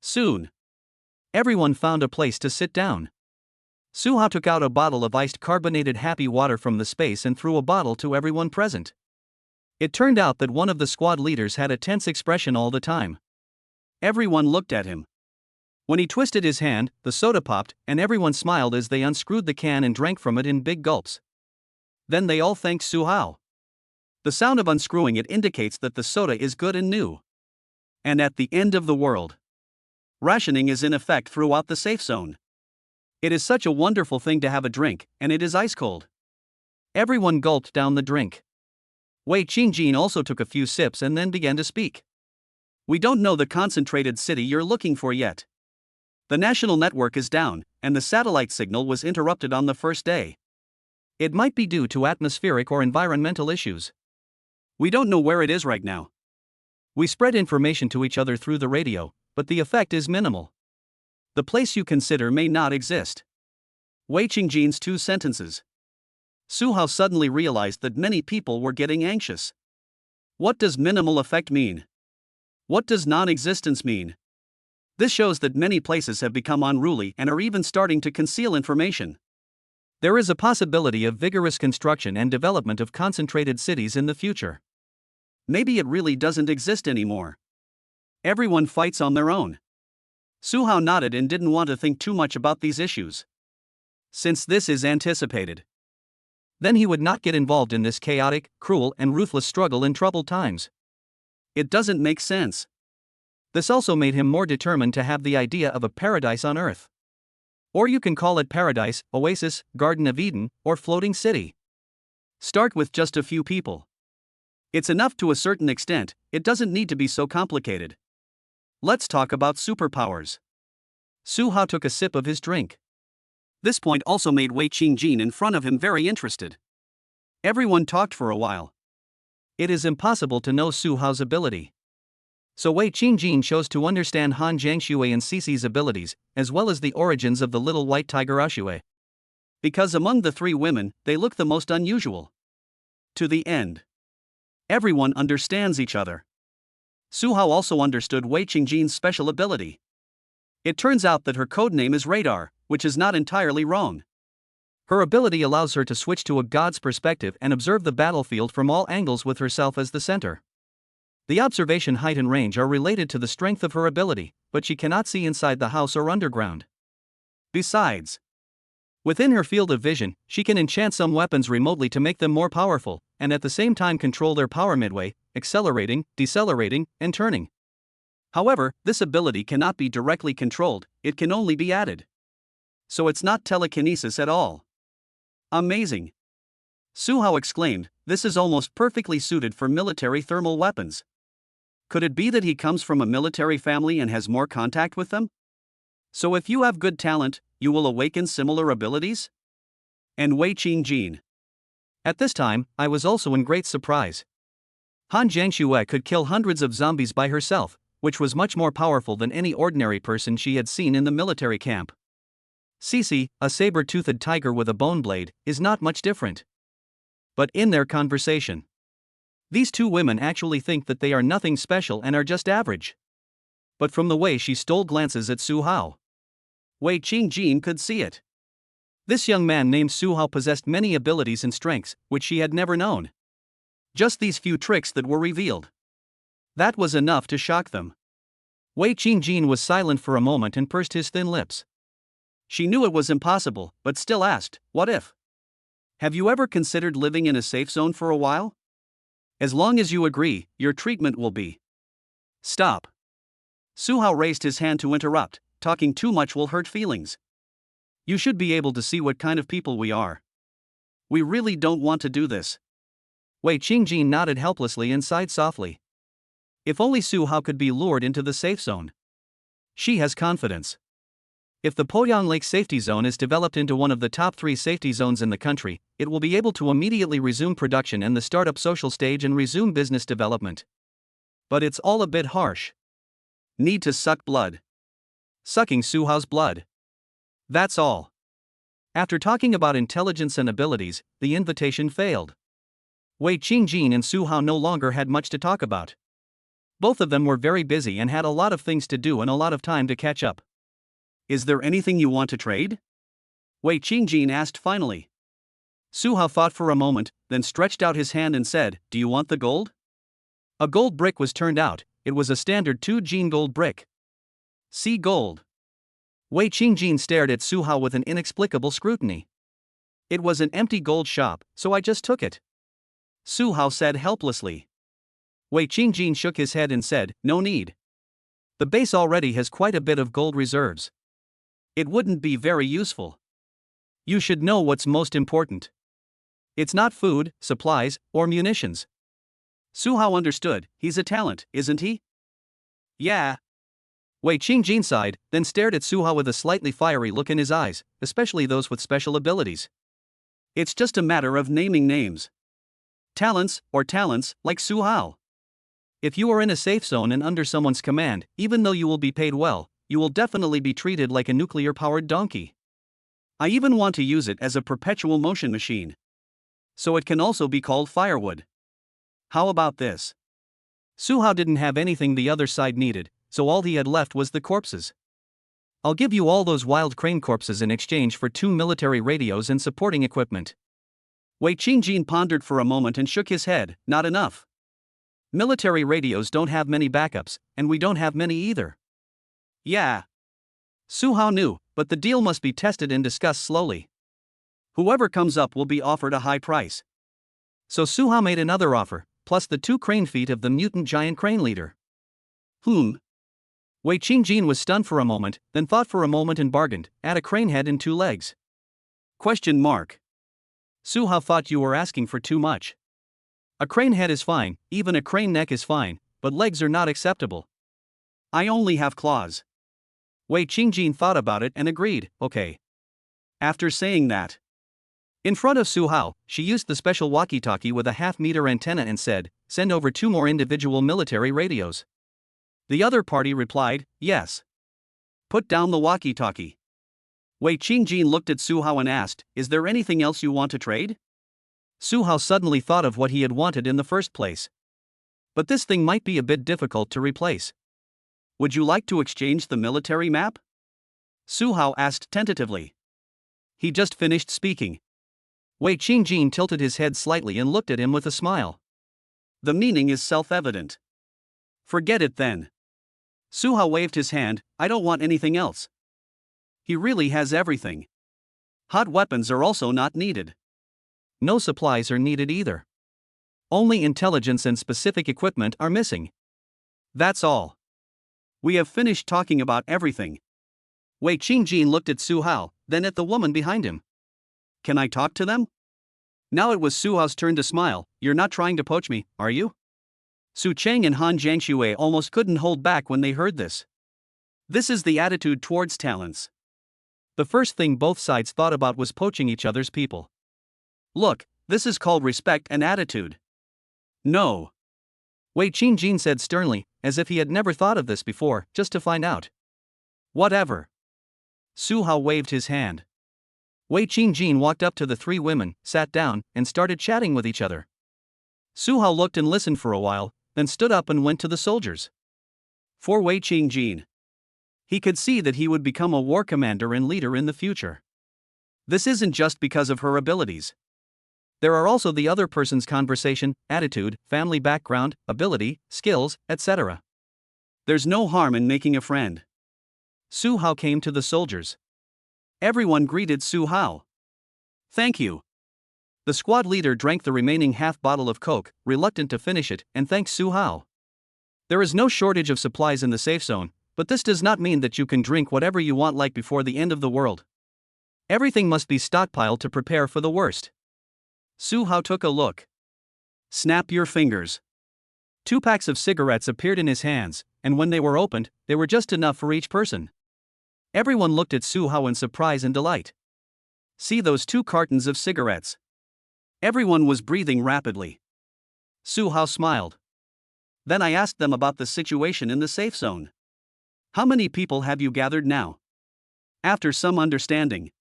Soon. Everyone found a place to sit down. Su Hao took out a bottle of iced carbonated happy water from the space and threw a bottle to everyone present. It turned out that one of the squad leaders had a tense expression all the time. Everyone looked at him. When he twisted his hand, the soda popped, and everyone smiled as they unscrewed the can and drank from it in big gulps. Then they all thanked Su Hao. The sound of unscrewing it indicates that the soda is good and new. And at the end of the world, rationing is in effect throughout the safe zone. It is such a wonderful thing to have a drink, and it is ice cold. Everyone gulped down the drink. Wei Qingjin also took a few sips and then began to speak. We don't know the concentrated city you're looking for yet. The national network is down, and the satellite signal was interrupted on the first day. It might be due to atmospheric or environmental issues. We don't know where it is right now. We spread information to each other through the radio, but the effect is minimal. The place you consider may not exist. Wei Qingjin's 2 sentences. Su Hao suddenly realized that many people were getting anxious. What does minimal effect mean? What does non-existence mean? This shows that many places have become unruly and are even starting to conceal information. There is a possibility of vigorous construction and development of concentrated cities in the future. Maybe it really doesn't exist anymore. Everyone fights on their own. Su Hao nodded and didn't want to think too much about these issues. Since this is anticipated, then he would not get involved in this chaotic, cruel, and ruthless struggle in troubled times. It doesn't make sense. This also made him more determined to have the idea of a paradise on Earth. Or you can call it paradise, oasis, Garden of Eden, or floating city. Start with just a few people. It's enough to a certain extent, it doesn't need to be so complicated. Let's talk about superpowers. Su Hao took a sip of his drink. This point also made Wei Qingjin in front of him very interested. Everyone talked for a while. It is impossible to know Su Hao's ability. So Wei Qingjin chose to understand Han Jiangshui and Cici's abilities, as well as the origins of the little white tiger Ushui. Because among the 3 women, they look the most unusual. To the end. Everyone understands each other. Su Hao also understood Wei Qingjin's special ability. It turns out that her codename is Radar, which is not entirely wrong. Her ability allows her to switch to a god's perspective and observe the battlefield from all angles with herself as the center. The observation height and range are related to the strength of her ability, but she cannot see inside the house or underground. Besides, within her field of vision, she can enchant some weapons remotely to make them more powerful, and at the same time control their power midway, accelerating, decelerating, and turning. However, this ability cannot be directly controlled, it can only be added. So it's not telekinesis at all. Amazing! Su Hao exclaimed, this is almost perfectly suited for military thermal weapons. Could it be that he comes from a military family and has more contact with them? So if you have good talent, you will awaken similar abilities? And Wei Qingjin. At this time, I was also in great surprise. Han Jiangshui could kill hundreds of zombies by herself, which was much more powerful than any ordinary person she had seen in the military camp. Cici, a saber-toothed tiger with a bone blade, is not much different. But in their conversation, these 2 women actually think that they are nothing special and are just average. But from the way she stole glances at Su Hao, Wei Qingjin could see it. This young man named Su Hao possessed many abilities and strengths, which she had never known. Just these few tricks that were revealed. That was enough to shock them. Wei Qingjin was silent for a moment and pursed his thin lips. She knew it was impossible, but still asked, what if? Have you ever considered living in a safe zone for a while? As long as you agree, your treatment will be. Stop. Su Hao raised his hand to interrupt, talking too much will hurt feelings. You should be able to see what kind of people we are. We really don't want to do this. Wei Qingjin nodded helplessly and sighed softly. If only Su Hao could be lured into the safe zone. She has confidence. If the Poyang Lake Safety Zone is developed into one of the top 3 safety zones in the country, it will be able to immediately resume production and the startup social stage and resume business development. But it's all a bit harsh. Need to suck blood. Sucking Su Hao's blood. That's all. After talking about intelligence and abilities, the invitation failed. Wei Qingjin and Su Hao no longer had much to talk about. Both of them were very busy and had a lot of things to do and a lot of time to catch up. Is there anything you want to trade? Wei Qingjin asked finally. Su Hao thought for a moment, then stretched out his hand and said, do you want the gold? A gold brick was turned out. It was a standard 2-gene gold brick. See gold. Wei Qingjin stared at Su Hao with an inexplicable scrutiny. It was an empty gold shop, so I just took it. Su Hao said helplessly. Wei Qingjin shook his head and said, no need. The base already has quite a bit of gold reserves. It wouldn't be very useful. You should know what's most important. It's not food, supplies, or munitions. Su Hao understood, he's a talent, isn't he? Yeah. Wei Qingjin sighed, then stared at Su Hao with a slightly fiery look in his eyes, especially those with special abilities. It's just a matter of naming names. Talents, like Su Hao. If you are in a safe zone and under someone's command, even though you will be paid well, you will definitely be treated like a nuclear-powered donkey. I even want to use it as a perpetual motion machine. So it can also be called firewood. How about this? Su Hao didn't have anything the other side needed, so all he had left was the corpses. I'll give you all those wild crane corpses in exchange for 2 military radios and supporting equipment. Wei Qingjin pondered for a moment and shook his head. Not enough. Military radios don't have many backups, and we don't have many either. Yeah. Su Hao knew, but the deal must be tested and discussed slowly. Whoever comes up will be offered a high price. So Su Hao made another offer, plus the 2 crane feet of the mutant giant crane leader. Wei Qingjin was stunned for a moment, then thought for a moment and bargained, add a crane head and 2 legs. Su Hao thought you were asking for too much. A crane head is fine, even a crane neck is fine, but legs are not acceptable. I only have claws. Wei Qingjin thought about it and agreed, okay. After saying that, in front of Su Hao, she used the special walkie-talkie with a half-meter antenna and said, send over 2 more individual military radios. The other party replied, yes. Put down the walkie-talkie. Wei Qingjin looked at Su Hao and asked, is there anything else you want to trade? Su Hao suddenly thought of what he had wanted in the first place. But this thing might be a bit difficult to replace. Would you like to exchange the military map? Su Hao asked tentatively. He just finished speaking. Wei Qingjin tilted his head slightly and looked at him with a smile. The meaning is self-evident. Forget it then. Su Hao waved his hand, I don't want anything else. He really has everything. Hot weapons are also not needed. No supplies are needed either. Only intelligence and specific equipment are missing. That's all. We have finished talking about everything. Wei Qingjin looked at Su Hao, then at the woman behind him. Can I talk to them? Now it was Su Hao's turn to smile. You're not trying to poach me, are you? Su Cheng and Han Jiangxue almost couldn't hold back when they heard this. This is the attitude towards talents. The first thing both sides thought about was poaching each other's people. Look, this is called respect and attitude. No. Wei Qingjin said sternly, as if he had never thought of this before, just to find out. Whatever. Su Hao waved his hand. Wei Qingjin walked up to the 3 women, sat down, and started chatting with each other. Su Hao looked and listened for a while, then stood up and went to the soldiers. For Wei Qingjin, he could see that he would become a war commander and leader in the future. This isn't just because of her abilities. There are also the other person's conversation, attitude, family background, ability, skills, etc. There's no harm in making a friend. Su Hao came to the soldiers. Everyone greeted Su Hao. Thank you. The squad leader drank the remaining half bottle of Coke, reluctant to finish it, and thanked Su Hao. There is no shortage of supplies in the safe zone, but this does not mean that you can drink whatever you want like before the end of the world. Everything must be stockpiled to prepare for the worst. Su Hao took a look. Snap your fingers. 2 packs of cigarettes appeared in his hands, and when they were opened, they were just enough for each person. Everyone looked at Su Hao in surprise and delight. See those 2 cartons of cigarettes. Everyone was breathing rapidly. Su Hao smiled. Then I asked them about the situation in the safe zone. How many people have you gathered now? After some understanding.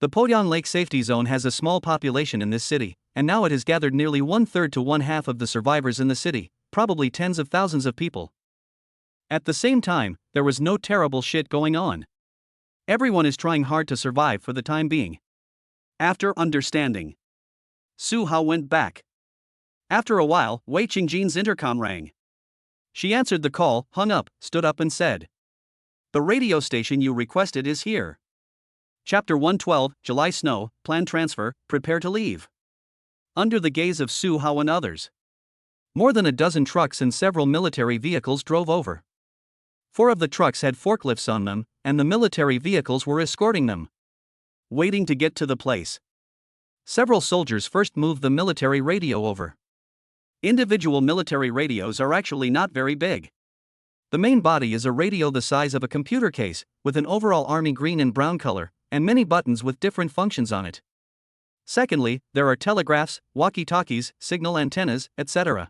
The Podyang Lake Safety Zone has a small population in this city, and now it has gathered nearly 1/3 to 1/2 of the survivors in the city, probably tens of thousands of people. At the same time, there was no terrible shit going on. Everyone is trying hard to survive for the time being. After understanding, Su Hao went back. After a while, Wei Qingjin's intercom rang. She answered the call, hung up, stood up and said, "The radio station you requested is here." Chapter 112, July Snow, Plan Transfer, Prepare to Leave. Under the gaze of Su Hao and others, more than a dozen trucks and several military vehicles drove over. 4 of the trucks had forklifts on them, and the military vehicles were escorting them. Waiting to get to the place, several soldiers first moved the military radio over. Individual military radios are actually not very big. The main body is a radio the size of a computer case, with an overall army green and brown color, and many buttons with different functions on it. Secondly, there are telegraphs, walkie-talkies, signal antennas, etc.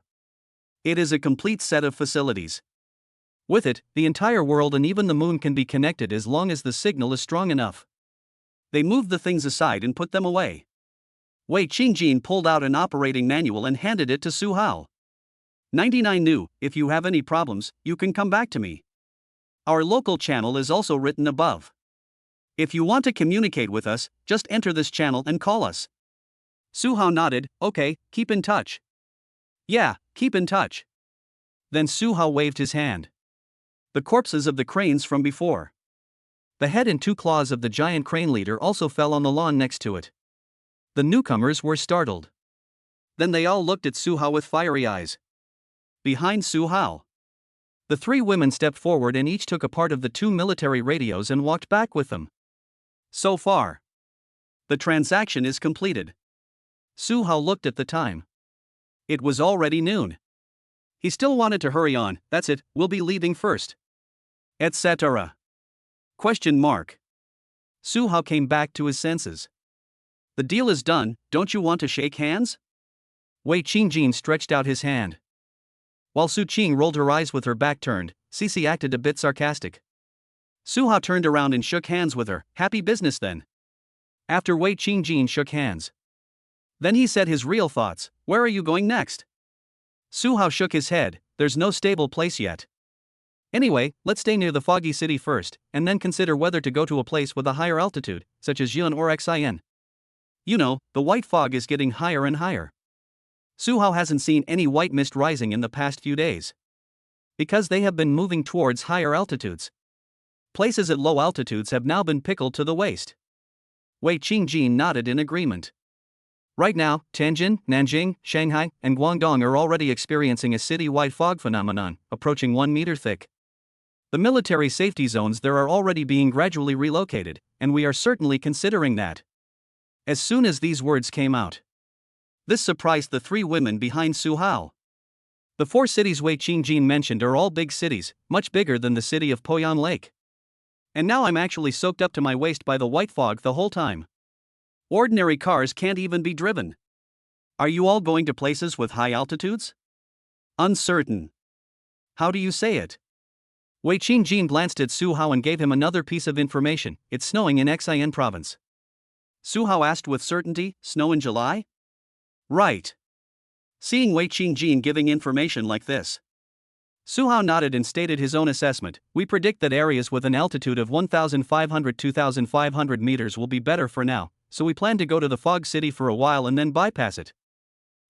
It is a complete set of facilities. With it, the entire world and even the moon can be connected as long as the signal is strong enough. They moved the things aside and put them away. Wei Qingjin pulled out an operating manual and handed it to Su Hao. 99 new, if you have any problems, you can come back to me. Our local channel is also written above. If you want to communicate with us, just enter this channel and call us. Su Hao nodded, okay, keep in touch. Yeah, keep in touch. Then Su Hao waved his hand. The corpses of the cranes from before. The head and two claws of the giant crane leader also fell on the lawn next to it. The newcomers were startled. Then they all looked at Su Hao with fiery eyes. Behind Su Hao, the three women stepped forward and each took a part of the two military radios and walked back with them. So far, the transaction is completed. Su Hao looked at the time. It was already noon. He still wanted to hurry on. That's it, we'll be leaving first. Etc. Question mark. Su Hao came back to his senses. The deal is done, don't you want to shake hands? Wei Qingjin stretched out his hand. While Su Qing rolled her eyes with her back turned, Cici acted a bit sarcastic. Su Hao turned around and shook hands with her. Happy business then. After Wei Qingjin shook hands, then he said his real thoughts. Where are you going next? Su Hao shook his head. There's no stable place yet. Anyway, let's stay near the foggy city first, and then consider whether to go to a place with a higher altitude, such as Yun or Xin. You know, the white fog is getting higher and higher. Su Hao hasn't seen any white mist rising in the past few days, because they have been moving towards higher altitudes. Places at low altitudes have now been pickled to the waist. Wei Qingjin nodded in agreement. Right now, Tianjin, Nanjing, Shanghai, and Guangdong are already experiencing a city-wide fog phenomenon, approaching 1 meter thick. The military safety zones there are already being gradually relocated, and we are certainly considering that. As soon as these words came out, this surprised the three women behind Su Hao. The 4 cities Wei Qingjin mentioned are all big cities, much bigger than the city of Poyan Lake. And now I'm actually soaked up to my waist by the white fog the whole time. Ordinary cars can't even be driven. Are you all going to places with high altitudes? Uncertain. How do you say it? Wei Qingjin glanced at Su Hao and gave him another piece of information. It's snowing in Xian province. Su Hao asked with certainty, snow in July? Right. Seeing Wei Qingjin giving information like this, Su Hao nodded and stated his own assessment. We predict that areas with an altitude of 1,500–2,500 meters will be better for now, so we plan to go to the fog city for a while and then bypass it.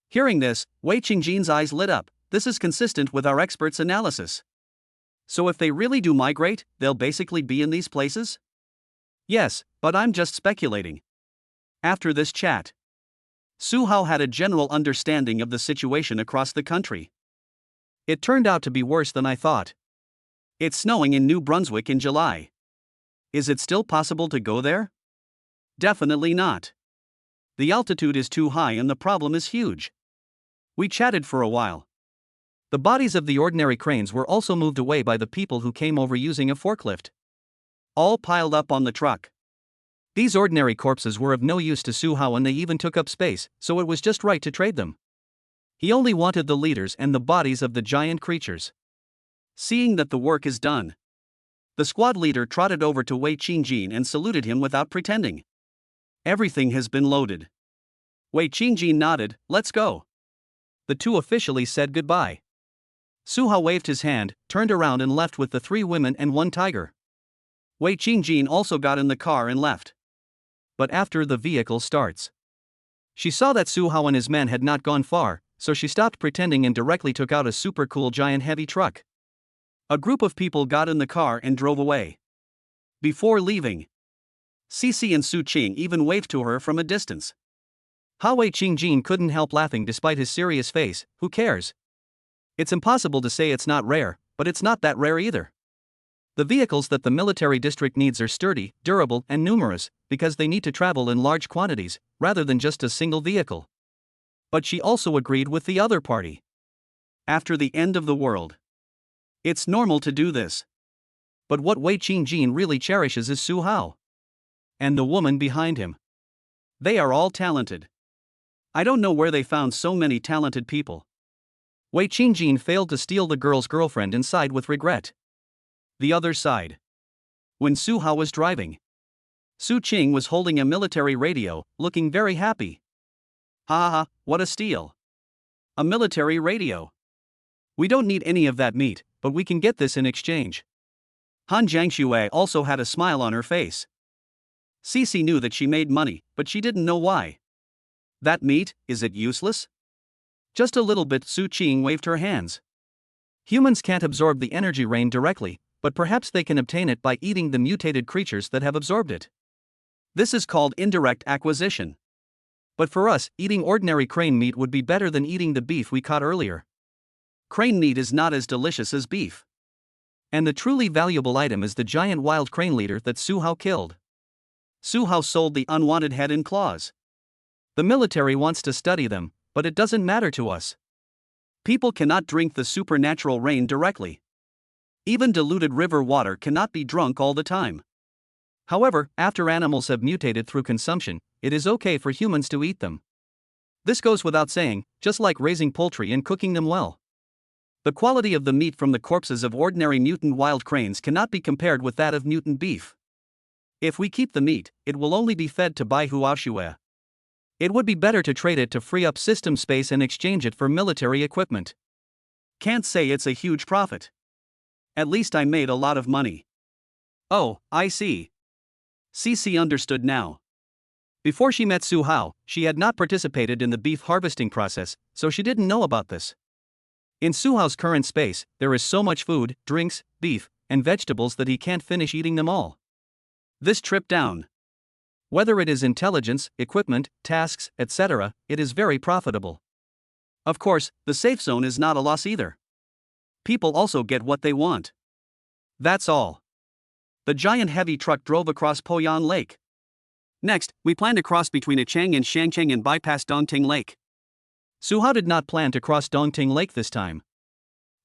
Hearing this, Wei Qingjin's eyes lit up. This is consistent with our experts' analysis. So if they really do migrate, they'll basically be in these places? Yes, but I'm just speculating. After this chat, Su Hao had a general understanding of the situation across the country. It turned out to be worse than I thought. It's snowing in New Brunswick in July. Is it still possible to go there? Definitely not. The altitude is too high and the problem is huge. We chatted for a while. The bodies of the ordinary cranes were also moved away by the people who came over using a forklift. All piled up on the truck. These ordinary corpses were of no use to Su Hao and they even took up space, so it was just right to trade them. He only wanted the leaders and the bodies of the giant creatures. Seeing that the work is done, the squad leader trotted over to Wei Qingjin and saluted him without pretending. Everything has been loaded. Wei Qingjin nodded. Let's go. The two officially said goodbye. Su Hao waved his hand, turned around and left with the 3 women and 1 tiger. Wei Qingjin also got in the car and left. But after the vehicle starts, she saw that Su Hao and his men had not gone far, so she stopped pretending and directly took out a super cool giant heavy truck. A group of people got in the car and drove away. Before leaving, Cici and Su Qing even waved to her from a distance. Wei Qingjin couldn't help laughing despite his serious face. Who cares? It's impossible to say it's not rare, but it's not that rare either. The vehicles that the military district needs are sturdy, durable, and numerous, because they need to travel in large quantities, rather than just a single vehicle. But she also agreed with the other party. After the end of the world, It's normal to do this. But what Wei Qingjin really cherishes is Su Hao. And the woman behind him. They are all talented. I don't know where they found so many talented people. Wei Qingjin failed to steal the girl's girlfriend and sighed with regret. The other side. When Su Hao was driving, Su Qing was holding a military radio, looking very happy. Ha ha ha, what a steal. A military radio. We don't need any of that meat, but we can get this in exchange. Han Jiangxue also had a smile on her face. Cici knew that she made money, but she didn't know why. That meat, is it useless? Just a little bit. Su Qing waved her hands. Humans can't absorb the energy rain directly, but perhaps they can obtain it by eating the mutated creatures that have absorbed it. This is called indirect acquisition. But for us, eating ordinary crane meat would be better than eating the beef we caught earlier. Crane meat is not as delicious as beef. And the truly valuable item is the giant wild crane leader that Su Hao killed. Su Hao sold the unwanted head and claws. The military wants to study them, but it doesn't matter to us. People cannot drink the supernatural rain directly. Even diluted river water cannot be drunk all the time. However, after animals have mutated through consumption, it is okay for humans to eat them. This goes without saying, just like raising poultry and cooking them well. The quality of the meat from the corpses of ordinary mutant wild cranes cannot be compared with that of mutant beef. If we keep the meat, it will only be fed to Bai Huaoxue. It would be better to trade it to free up system space and exchange it for military equipment. Can't say it's a huge profit. At least I made a lot of money. Oh, I see. Cici understood now. Before she met Su Hao, she had not participated in the beef harvesting process, so she didn't know about this. In Su Hao's current space, there is so much food, drinks, beef, and vegetables that he can't finish eating them all. This trip down. Whether it is intelligence, equipment, tasks, etc., it is very profitable. Of course, the safe zone is not a loss either. People also get what they want. That's all. The giant heavy truck drove across Poyan Lake. Next, we plan to cross between Achang and Shangcheng and bypass Dongting Lake. Su Hao did not plan to cross Dongting Lake this time.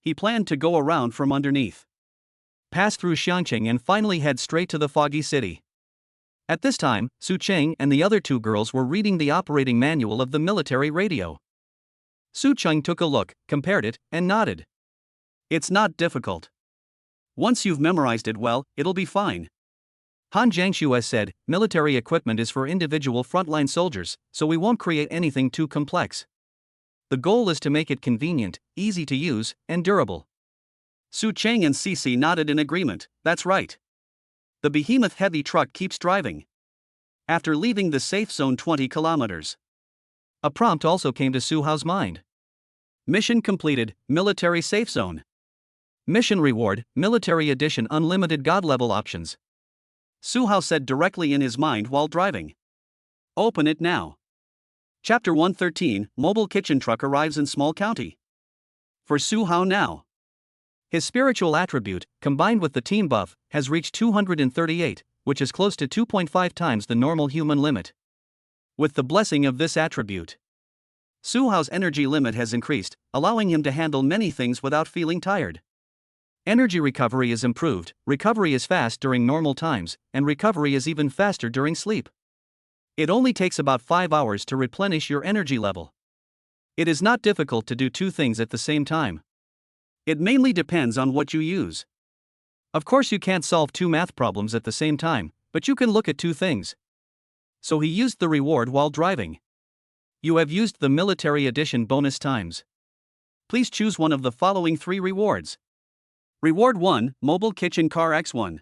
He planned to go around from underneath, pass through Xiangcheng and finally head straight to the foggy city. At this time, Su Cheng and the other two girls were reading the operating manual of the military radio. Su Cheng took a look, compared it, and nodded. It's not difficult. Once you've memorized it well, it'll be fine. Han Jiangxue said, military equipment is for individual frontline soldiers, so we won't create anything too complex. The goal is to make it convenient, easy to use, and durable. Su Cheng and Cici nodded in agreement. That's right. The behemoth heavy truck keeps driving. After leaving the safe zone 20 kilometers. A prompt also came to Su Hao's mind. Mission completed, military safe zone. Mission reward, military edition unlimited god level options. Su Hao said directly in his mind while driving. Open it now. Chapter 113, Mobile Kitchen Truck arrives in small county. For Su Hao now. His spiritual attribute, combined with the team buff, has reached 238, which is close to 2.5 times the normal human limit. With the blessing of this attribute, Su Hao's energy limit has increased, allowing him to handle many things without feeling tired. Energy recovery is improved, recovery is fast during normal times, and recovery is even faster during sleep. It only takes about 5 hours to replenish your energy level. It is not difficult to do two things at the same time. It mainly depends on what you use. Of course, you can't solve two math problems at the same time, but you can look at two things. So he used the reward while driving. You have used the military edition bonus times. Please choose one of the following 3 rewards. Reward 1, Mobile Kitchen Car X1.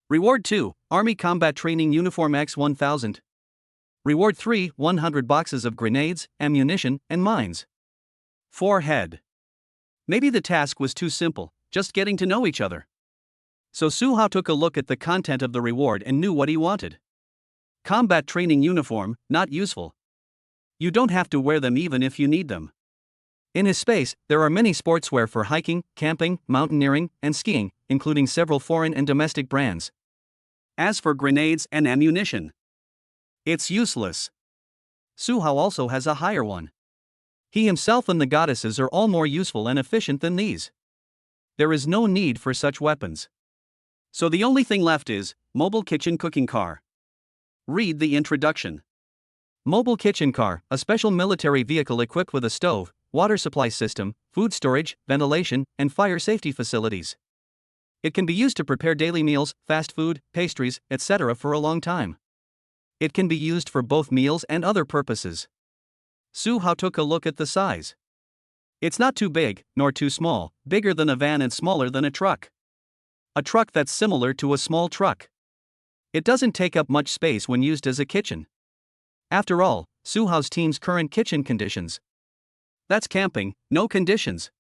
Reward 2, Army Combat Training Uniform X1000. Reward 3, 100 boxes of grenades, ammunition, and mines. 4 head. Maybe the task was too simple, just getting to know each other. So Su Hao took a look at the content of the reward and knew what he wanted. Combat training uniform, not useful. You don't have to wear them even if you need them. In his space, there are many sportswear for hiking, camping, mountaineering, and skiing, including several foreign and domestic brands. As for grenades and ammunition, it's useless. Su Hao also has a higher one. He himself and the goddesses are all more useful and efficient than these. There is no need for such weapons. So the only thing left is mobile kitchen cooking car. Read the introduction. Mobile kitchen car, a special military vehicle equipped with a stove, water supply system, food storage, ventilation, and fire safety facilities. It can be used to prepare daily meals, fast food, pastries, etc. for a long time. It can be used for both meals and other purposes. Su Hao took a look at the size. It's not too big, nor too small, bigger than a van and smaller than a truck. A truck that's similar to a small truck. It doesn't take up much space when used as a kitchen. After all, Su Hao's team's current kitchen conditions. That's camping, no conditions.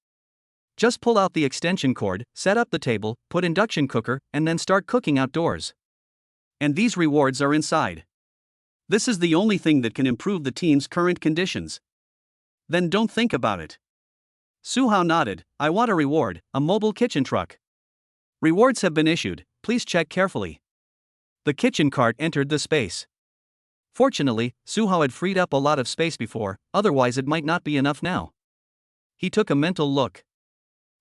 Just pull out the extension cord, set up the table, put induction cooker, and then start cooking outdoors. And these rewards are inside. This is the only thing that can improve the team's current conditions. Then don't think about it. Su Hao nodded. I want a reward, a mobile kitchen truck. Rewards have been issued, please check carefully. The kitchen cart entered the space. Fortunately, Su Hao had freed up a lot of space before, otherwise it might not be enough now. He took a mental look.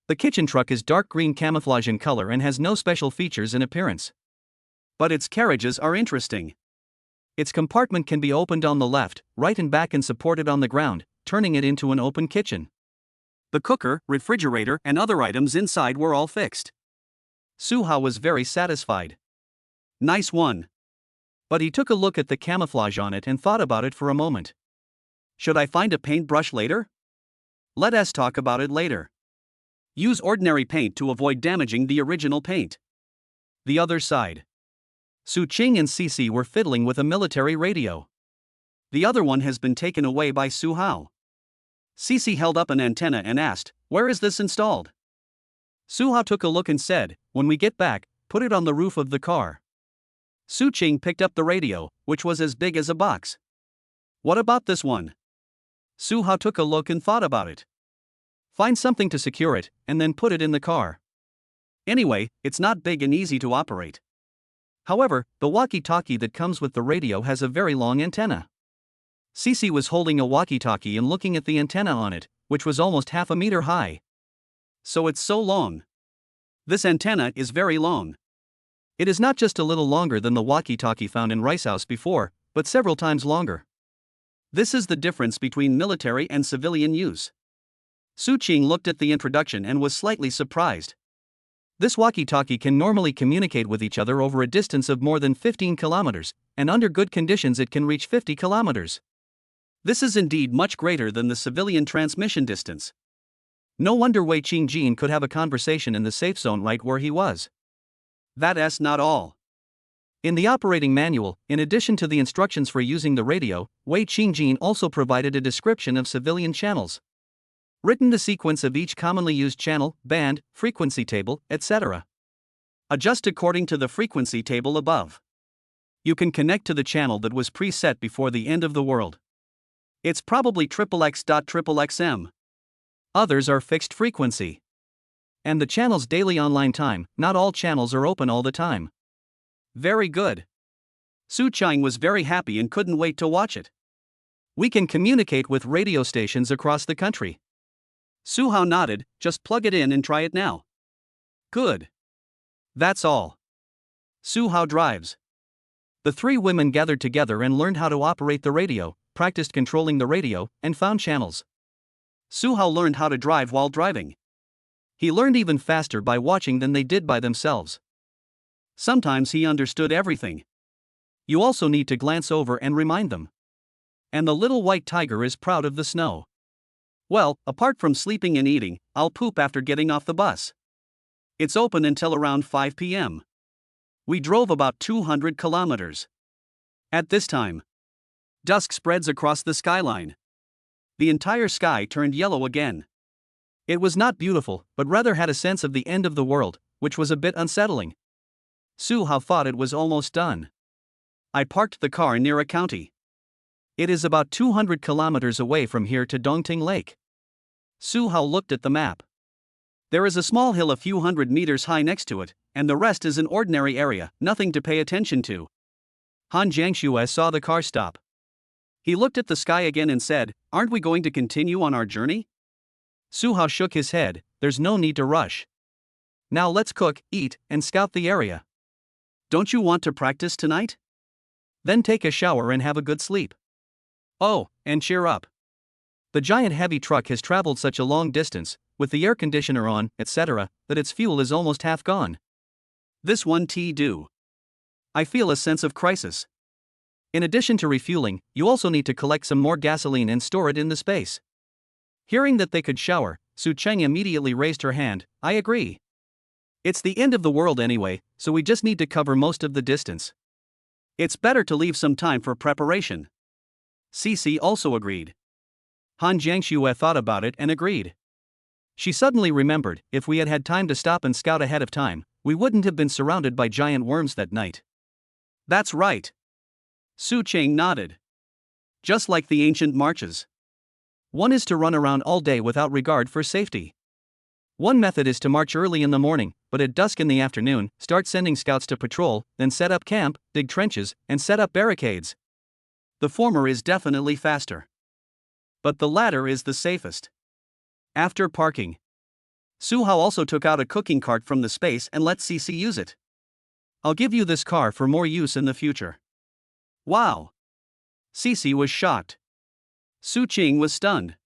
The kitchen truck is dark green camouflage in color and has no special features in appearance. But its carriages are interesting. Its compartment can be opened on the left, right and back and supported on the ground, turning it into an open kitchen. The cooker, refrigerator, and other items inside were all fixed. Su Hao was very satisfied. Nice one. But he took a look at the camouflage on it and thought about it for a moment. Should I find a paintbrush later? Let us talk about it later. Use ordinary paint to avoid damaging the original paint. The other side. Su Qing and Cici were fiddling with a military radio. The other one has been taken away by Su Hao. Cici held up an antenna and asked, "Where is this installed?" Su Hao took a look and said, "When we get back, put it on the roof of the car." Su Qing picked up the radio, which was as big as a box. "What about this one?" Su Hao took a look and thought about it. "Find something to secure it, and then put it in the car. Anyway, it's not big and easy to operate. However, the walkie-talkie that comes with the radio has a very long antenna." Cici was holding a walkie-talkie and looking at the antenna on it, which was almost half a meter high. So it's so long. This antenna is very long. It is not just a little longer than the walkie-talkie found in Rice House before, but several times longer. This is the difference between military and civilian use. Su Qing looked at the introduction and was slightly surprised. This walkie-talkie can normally communicate with each other over a distance of more than 15 kilometers, and under good conditions it can reach 50 kilometers. This is indeed much greater than the civilian transmission distance. No wonder Wei Qingjin could have a conversation in the safe zone right where he was. That's not all. In the operating manual, in addition to the instructions for using the radio, Wei Qingjin also provided a description of civilian channels. Written the sequence of each commonly used channel, band, frequency table, etc. Adjust according to the frequency table above. You can connect to the channel that was preset before the end of the world. It's probably XXX.XXXM. Others are fixed frequency. And the channel's daily online time, not all channels are open all the time. Very good. Su Qing was very happy and couldn't wait to watch it. We can communicate with radio stations across the country. Su Hao nodded, just plug it in and try it now. Good. That's all. Su Hao drives. The three women gathered together and learned how to operate the radio, practiced controlling the radio, and found channels. Su Hao learned how to drive while driving. He learned even faster by watching than they did by themselves. Sometimes he understood everything. You also need to glance over and remind them. And the little white tiger is proud of the snow. Well, apart from sleeping and eating, I'll poop after getting off the bus. It's open until around 5 p.m. We drove about 200 kilometers. At this time, dusk spreads across the skyline. The entire sky turned yellow again. It was not beautiful, but rather had a sense of the end of the world, which was a bit unsettling. Su Hao thought it was almost done. I parked the car near a county. It is about 200 kilometers away from here to Dongting Lake. Su Hao looked at the map. There is a small hill a few hundred meters high next to it, and the rest is an ordinary area, nothing to pay attention to. Han Jiangxue saw the car stop. He looked at the sky again and said, "Aren't we going to continue on our journey?" Su Hao shook his head, "There's no need to rush. Now let's cook, eat, and scout the area. Don't you want to practice tonight? Then take a shower and have a good sleep. Oh, and cheer up. The giant heavy truck has traveled such a long distance, with the air conditioner on, etc., that its fuel is almost half gone. This won't do. I feel a sense of crisis. In addition to refueling, you also need to collect some more gasoline and store it in the space. Hearing that they could shower, Su Cheng immediately raised her hand. I agree. It's the end of the world anyway, so we just need to cover most of the distance. It's better to leave some time for preparation. Cici also agreed. Han Jiangxue thought about it and agreed. She suddenly remembered, if we had had time to stop and scout ahead of time, we wouldn't have been surrounded by giant worms that night. That's right. Su Cheng nodded. Just like the ancient marches. One is to run around all day without regard for safety. One method is to march early in the morning, but at dusk in the afternoon, start sending scouts to patrol, then set up camp, dig trenches, and set up barricades. The former is definitely faster. But the latter is the safest. After parking, Su Hao also took out a cooking cart from the space and let Cici use it. I'll give you this car for more use in the future. Wow! Cici was shocked. Su Cheng was stunned.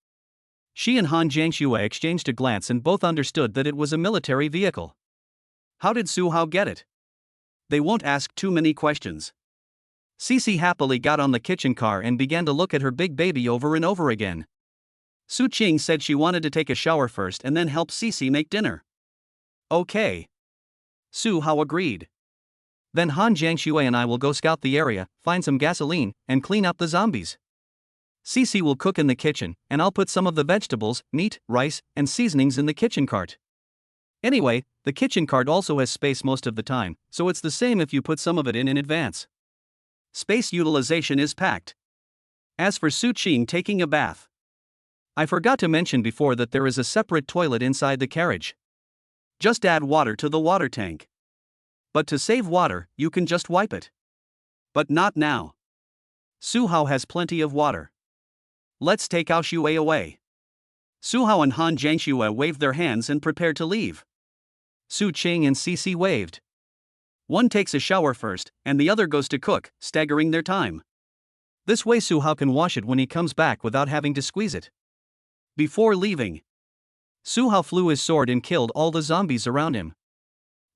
She and Han Jiangxue exchanged a glance and both understood that it was a military vehicle. How did Su Hao get it? They won't ask too many questions. Cici happily got on the kitchen car and began to look at her big baby over and over again. Su Cheng said she wanted to take a shower first and then help Cici make dinner. Okay. Su Hao agreed. Then Han Jiangxue and I will go scout the area, find some gasoline, and clean up the zombies. Cici will cook in the kitchen, and I'll put some of the vegetables, meat, rice, and seasonings in the kitchen cart. Anyway, the kitchen cart also has space most of the time, so it's the same if you put some of it in advance. Space utilization is packed. As for Su Cheng taking a bath, I forgot to mention before that there is a separate toilet inside the carriage. Just add water to the water tank. But to save water, you can just wipe it. But not now. Su Hao has plenty of water. Let's take Ao Xue away. Su Hao and Han Jiangxue waved their hands and prepared to leave. Su Cheng and Cici waved. One takes a shower first, and the other goes to cook, staggering their time. This way Su Hao can wash it when he comes back without having to squeeze it. Before leaving, Su Hao flew his sword and killed all the zombies around him.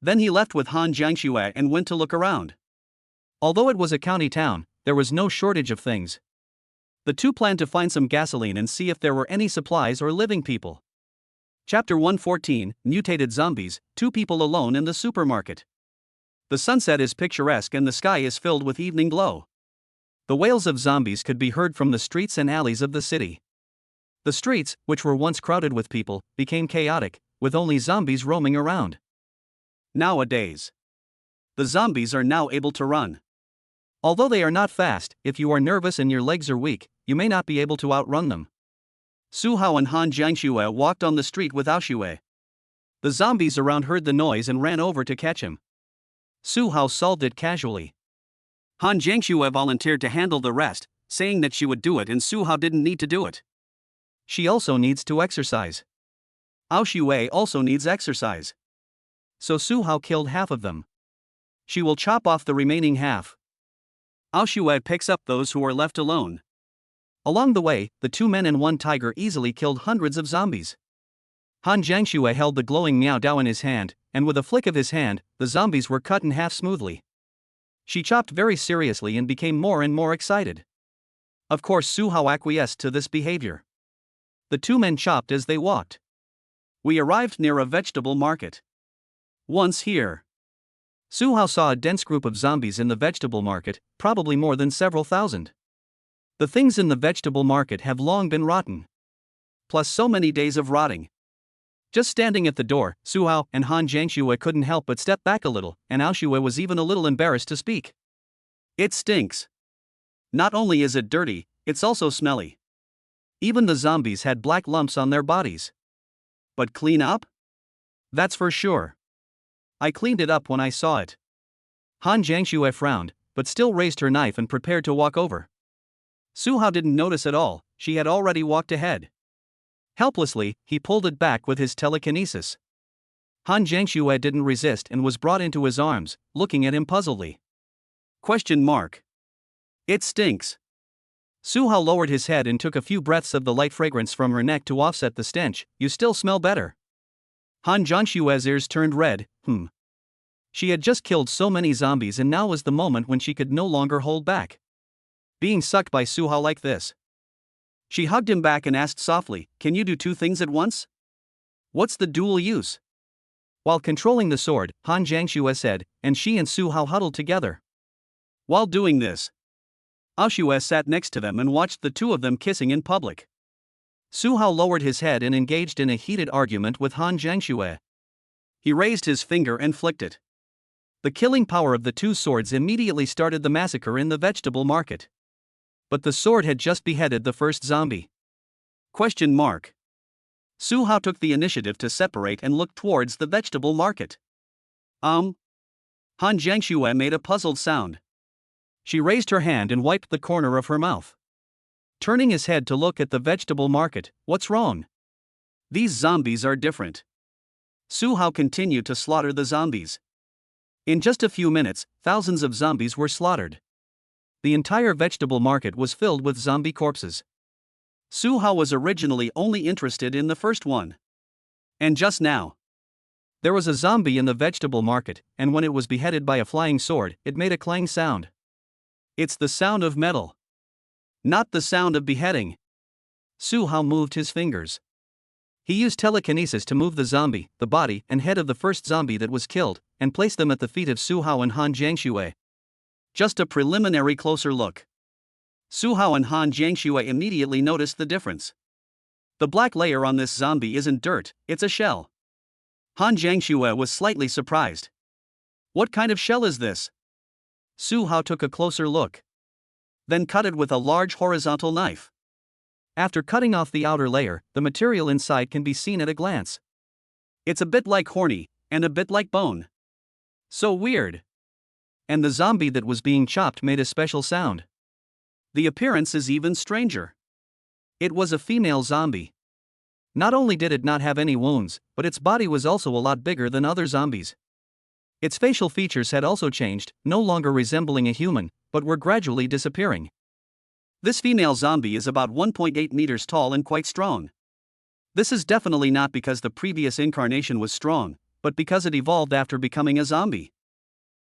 Then he left with Han Jiangxue and went to look around. Although it was a county town, there was no shortage of things. The two planned to find some gasoline and see if there were any supplies or living people. Chapter 114, Mutated Zombies, 2 people alone in the supermarket. The sunset is picturesque and the sky is filled with evening glow. The wails of zombies could be heard from the streets and alleys of the city. The streets, which were once crowded with people, became chaotic, with only zombies roaming around. Nowadays, the zombies are now able to run. Although they are not fast, if you are nervous and your legs are weak, you may not be able to outrun them. Su Hao and Han Jiangxue walked on the street with Ao Xue. The zombies around heard the noise and ran over to catch him. Su Hao solved it casually. Han Jiangxue volunteered to handle the rest, saying that she would do it and Su Hao didn't need to do it. She also needs to exercise. Ao Xue also needs exercise. So Su Hao killed half of them. She will chop off the remaining half. Ao Xue picks up those who are left alone. Along the way, the 2 men and 1 tiger easily killed hundreds of zombies. Han Jiangxue held the glowing Miao Dao in his hand, and with a flick of his hand, the zombies were cut in half smoothly. She chopped very seriously and became more and more excited. Of course, Su Hao acquiesced to this behavior. The 2 men chopped as they walked. We arrived near a vegetable market. Once here, Su Hao saw a dense group of zombies in the vegetable market, probably more than several thousand. The things in the vegetable market have long been rotten. Plus so many days of rotting. Just standing at the door, Su Hao and Han Jiangxue couldn't help but step back a little, and Ao Xue was even a little embarrassed to speak. It stinks. Not only is it dirty, it's also smelly. Even the zombies had black lumps on their bodies. But clean up? That's for sure. I cleaned it up when I saw it. Han Jiangxue frowned, but still raised her knife and prepared to walk over. Su Hao didn't notice at all, she had already walked ahead. Helplessly, he pulled it back with his telekinesis. Han Jiangxue didn't resist and was brought into his arms, looking at him puzzledly. It stinks. Su Hao lowered his head and took a few breaths of the light fragrance from her neck to offset the stench. You still smell better. Han Jiangshue's ears turned red. She had just killed so many zombies and now was the moment when she could no longer hold back. Being sucked by Su Hao like this. She hugged him back and asked softly, "Can you do two things at once? What's the dual use?" While controlling the sword, Han Jiangxue said, and she and Su Hao huddled together. While doing this, Aoshue sat next to them and watched the two of them kissing in public. Su Hao lowered his head and engaged in a heated argument with Han Jiangxue. He raised his finger and flicked it. The killing power of the two swords immediately started the massacre in the vegetable market. But the sword had just beheaded the first zombie. Su Hao took the initiative to separate and look towards the vegetable market. Han Jiangxue made a puzzled sound. She raised her hand and wiped the corner of her mouth. Turning his head to look at the vegetable market, "What's wrong?" "These zombies are different." Su Hao continued to slaughter the zombies. In just a few minutes, thousands of zombies were slaughtered. The entire vegetable market was filled with zombie corpses. Su Hao was originally only interested in the first one. And just now, there was a zombie in the vegetable market, and when it was beheaded by a flying sword, it made a clang sound. It's the sound of metal, not the sound of beheading. Su Hao moved his fingers. He used telekinesis to move the zombie, the body, and head of the first zombie that was killed, and placed them at the feet of Su Hao and Han Jiangxue. Just a preliminary closer look. Su Hao and Han Jiangxue immediately noticed the difference. The black layer on this zombie isn't dirt, it's a shell. Han Jiangxue was slightly surprised. "What kind of shell is this?" Su Hao took a closer look. Then cut it with a large horizontal knife. After cutting off the outer layer, the material inside can be seen at a glance. It's a bit like horny, and a bit like bone. So weird. And the zombie that was being chopped made a special sound. The appearance is even stranger. It was a female zombie. Not only did it not have any wounds, but its body was also a lot bigger than other zombies. Its facial features had also changed, no longer resembling a human, but were gradually disappearing. This female zombie is about 1.8 meters tall and quite strong. This is definitely not because the previous incarnation was strong, but because it evolved after becoming a zombie.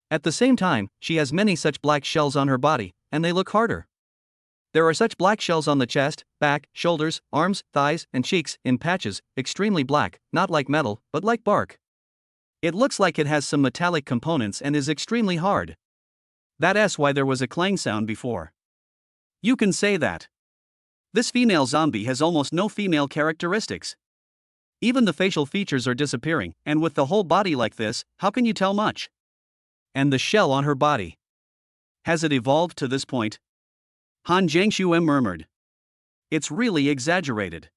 At the same time, she has many such black shells on her body, and they look harder. There are such black shells on the chest, back, shoulders, arms, thighs, and cheeks, in patches, extremely black, not like metal, but like bark. It looks like it has some metallic components and is extremely hard. That's why there was a clang sound before. You can say that. This female zombie has almost no female characteristics. Even the facial features are disappearing, and with the whole body like this, how can you tell much? And the shell on her body. Has it evolved to this point? Han Jiangxue murmured. It's really exaggerated.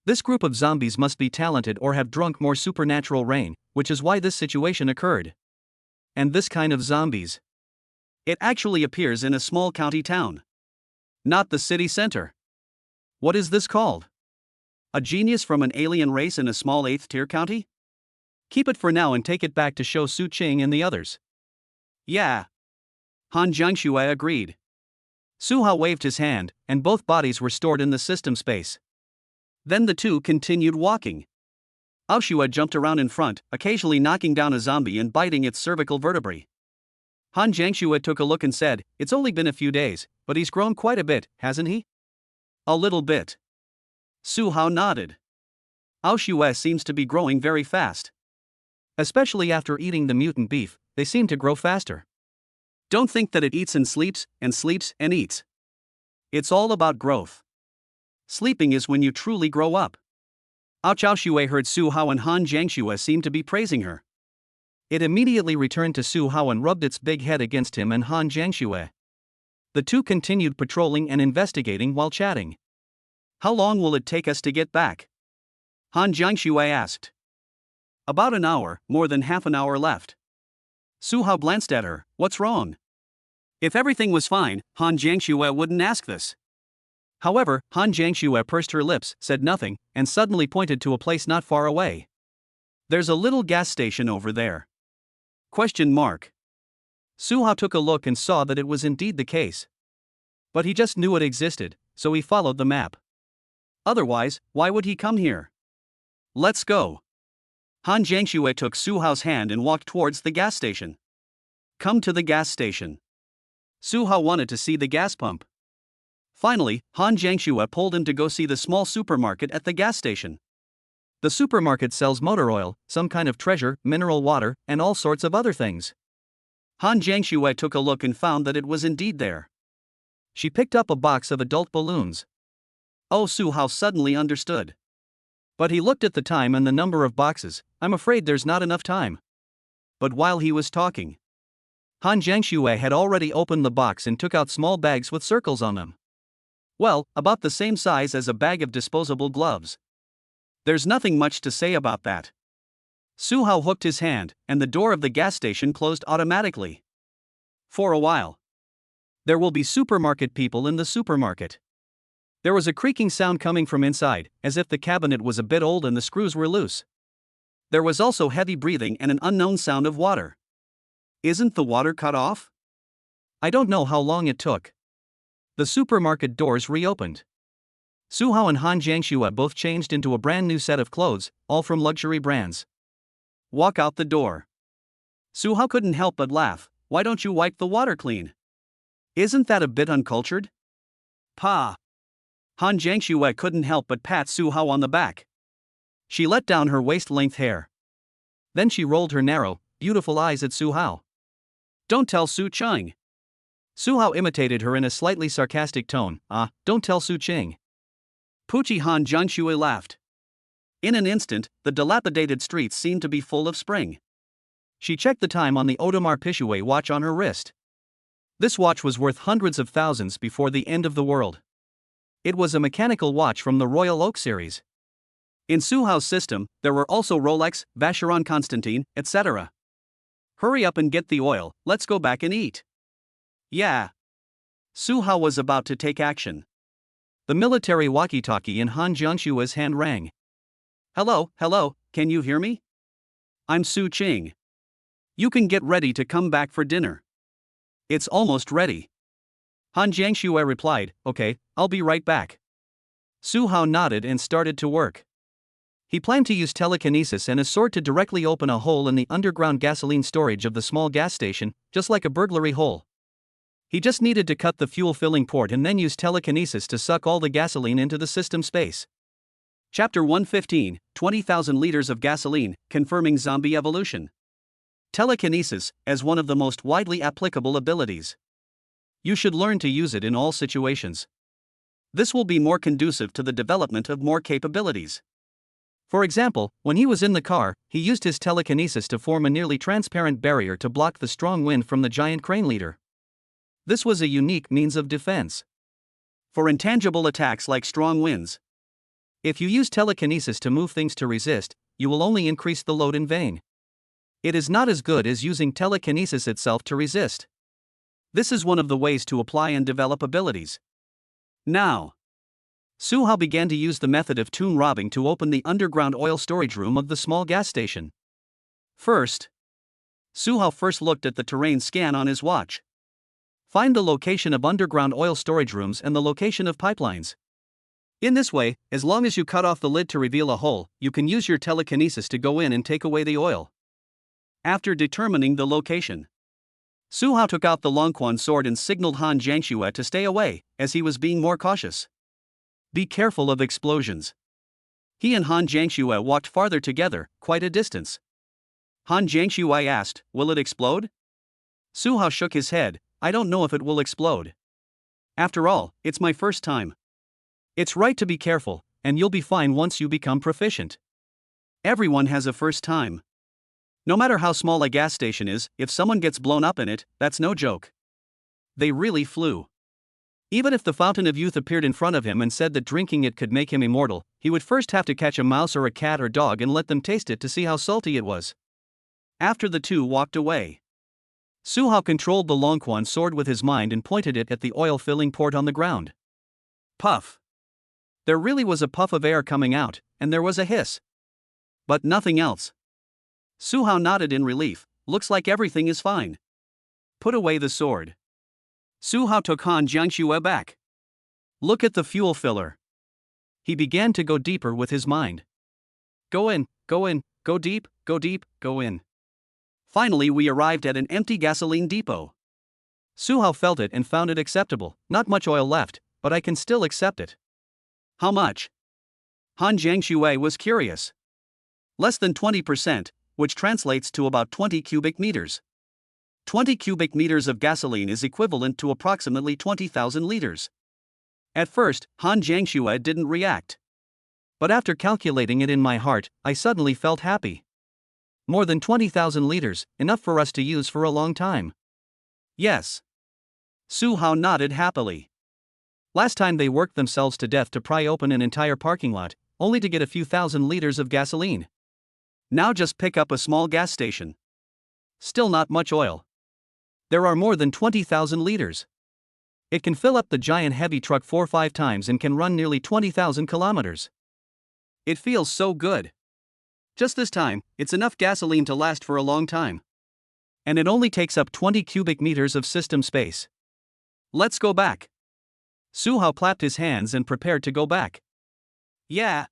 This group of zombies must be talented or have drunk more supernatural rain, which is why this situation occurred. And this kind of zombies. It actually appears in a small county town. Not the city center. What is this called? A genius from an alien race in a small 8th-tier county? Keep it for now and take it back to show Su Qing and the others. Yeah. Han Jiangxue agreed. Su Hao waved his hand, and both bodies were stored in the system space. Then the two continued walking. Aoshue jumped around in front, occasionally knocking down a zombie and biting its cervical vertebrae. Han Jiangxue took a look and said, "It's only been a few days, but he's grown quite a bit, hasn't he?" "A little bit." Su Hao nodded. "Aoshue seems to be growing very fast. Especially after eating the mutant beef, they seem to grow faster." Don't think that it eats and sleeps and eats. It's all about growth. Sleeping is when you truly grow up. Aoshue heard Su Hao and Han Jiangxue seem to be praising her. It immediately returned to Su Hao and rubbed its big head against him and Han Jiangxue. The two continued patrolling and investigating while chatting. "How long will it take us to get back?" Han Jiangxue asked. "About an hour, more than half an hour left." Su Hao glanced at her. "What's wrong?" If everything was fine, Han Jiangxue wouldn't ask this. However, Han Jiangxue pursed her lips, said nothing, and suddenly pointed to a place not far away. There's a little gas station over there. Question mark. Suhao took a look and saw that it was indeed the case. But he just knew it existed, so he followed the map. Otherwise, why would he come here? Let's go. Han Jiangxue took Suhao's hand and walked towards the gas station. Come to the gas station. Suhao wanted to see the gas pump. Finally, Han Jiangxue pulled him to go see the small supermarket at the gas station. The supermarket sells motor oil, some kind of treasure, mineral water, and all sorts of other things. Han Jiangxue took a look and found that it was indeed there. She picked up a box of adult balloons. Oh, Suhao suddenly understood. But he looked at the time and the number of boxes. I'm afraid there's not enough time. But while he was talking, Han Jiangxue had already opened the box and took out small bags with circles on them. Well, about the same size as a bag of disposable gloves. There's nothing much to say about that. Suhao hooked his hand, and the door of the gas station closed automatically. For a while. There will be supermarket people in the supermarket. There was a creaking sound coming from inside, as if the cabinet was a bit old and the screws were loose. There was also heavy breathing and an unknown sound of water. Isn't the water cut off? I don't know how long it took. The supermarket doors reopened. Suhao and Han Jiangxue both changed into a brand new set of clothes, all from luxury brands. Walk out the door. Suhao couldn't help but laugh. Why don't you wipe the water clean? Isn't that a bit uncultured? Pa. Han Jiangxue couldn't help but pat Suhao on the back. She let down her waist-length hair. Then she rolled her narrow, beautiful eyes at Suhao. Don't tell Su Cheng. Suhao imitated her in a slightly sarcastic tone. Don't tell Su Cheng. Pucci Han Jiangxue laughed. In an instant, the dilapidated streets seemed to be full of spring. She checked the time on the Audemars Piguet watch on her wrist. This watch was worth hundreds of thousands before the end of the world. It was a mechanical watch from the Royal Oak series. In Suhao's system, there were also Rolex, Vacheron Constantin, etc. Hurry up and get the oil, let's go back and eat. Yeah. Suhao was about to take action. The military walkie-talkie in Han Jiangxue's hand rang. Hello, can you hear me? I'm Su Cheng. You can get ready to come back for dinner. It's almost ready. Han Jiangxue replied, okay, I'll be right back. Suhao nodded and started to work. He planned to use telekinesis and a sword to directly open a hole in the underground gasoline storage of the small gas station, just like a burglary hole. He just needed to cut the fuel filling port and then use telekinesis to suck all the gasoline into the system space. Chapter 115, 20,000 liters of gasoline, confirming zombie evolution. Telekinesis, as one of the most widely applicable abilities. You should learn to use it in all situations. This will be more conducive to the development of more capabilities. For example, when he was in the car, he used his telekinesis to form a nearly transparent barrier to block the strong wind from the giant crane leader. This was a unique means of defense. For intangible attacks like strong winds. If you use telekinesis to move things to resist, you will only increase the load in vain. It is not as good as using telekinesis itself to resist. This is one of the ways to apply and develop abilities. Now, Suhao began to use the method of tomb robbing to open the underground oil storage room of the small gas station. First, Suhao first looked at the terrain scan on his watch. Find the location of underground oil storage rooms and the location of pipelines. In this way, as long as you cut off the lid to reveal a hole, you can use your telekinesis to go in and take away the oil. After determining the location, Suhao took out the Longquan sword and signaled Han Jiangxue to stay away, as he was being more cautious. Be careful of explosions. He and Han Jiangxue walked farther together, quite a distance. Han Jiangxue asked, will it explode? Suhao shook his head, I don't know if it will explode. After all, it's my first time. It's right to be careful, and you'll be fine once you become proficient. Everyone has a first time. No matter how small a gas station is, if someone gets blown up in it, that's no joke. They really flew. Even if the fountain of youth appeared in front of him and said that drinking it could make him immortal, he would first have to catch a mouse or a cat or dog and let them taste it to see how salty it was. After the two walked away, Suhao controlled the Longquan sword with his mind and pointed it at the oil-filling port on the ground. Puff. There really was a puff of air coming out, and there was a hiss. But nothing else. Su Hao nodded in relief. Looks like everything is fine. Put away the sword. Su Hao took Han Jiangxue back. Look at the fuel filler. He began to go deeper with his mind. Go in, go in, go deep, go deep, go in. Finally, we arrived at an empty gasoline depot. Su Hao felt it and found it acceptable. Not much oil left, but I can still accept it. How much? Han Jiangxue was curious. Less than 20%, which translates to about 20 cubic meters. 20 cubic meters of gasoline is equivalent to approximately 20,000 liters. At first, Han Jiangxue didn't react. But after calculating it in my heart, I suddenly felt happy. More than 20,000 liters, enough for us to use for a long time. Yes. Su Hao nodded happily. Last time they worked themselves to death to pry open an entire parking lot, only to get a few thousand liters of gasoline. Now just pick up a small gas station. Still not much oil. There are more than 20,000 liters. It can fill up the giant heavy truck 4 or 5 times and can run nearly 20,000 kilometers. It feels so good. Just this time, it's enough gasoline to last for a long time. And it only takes up 20 cubic meters of system space. Let's go back. Su Hao clapped his hands and prepared to go back. Yeah.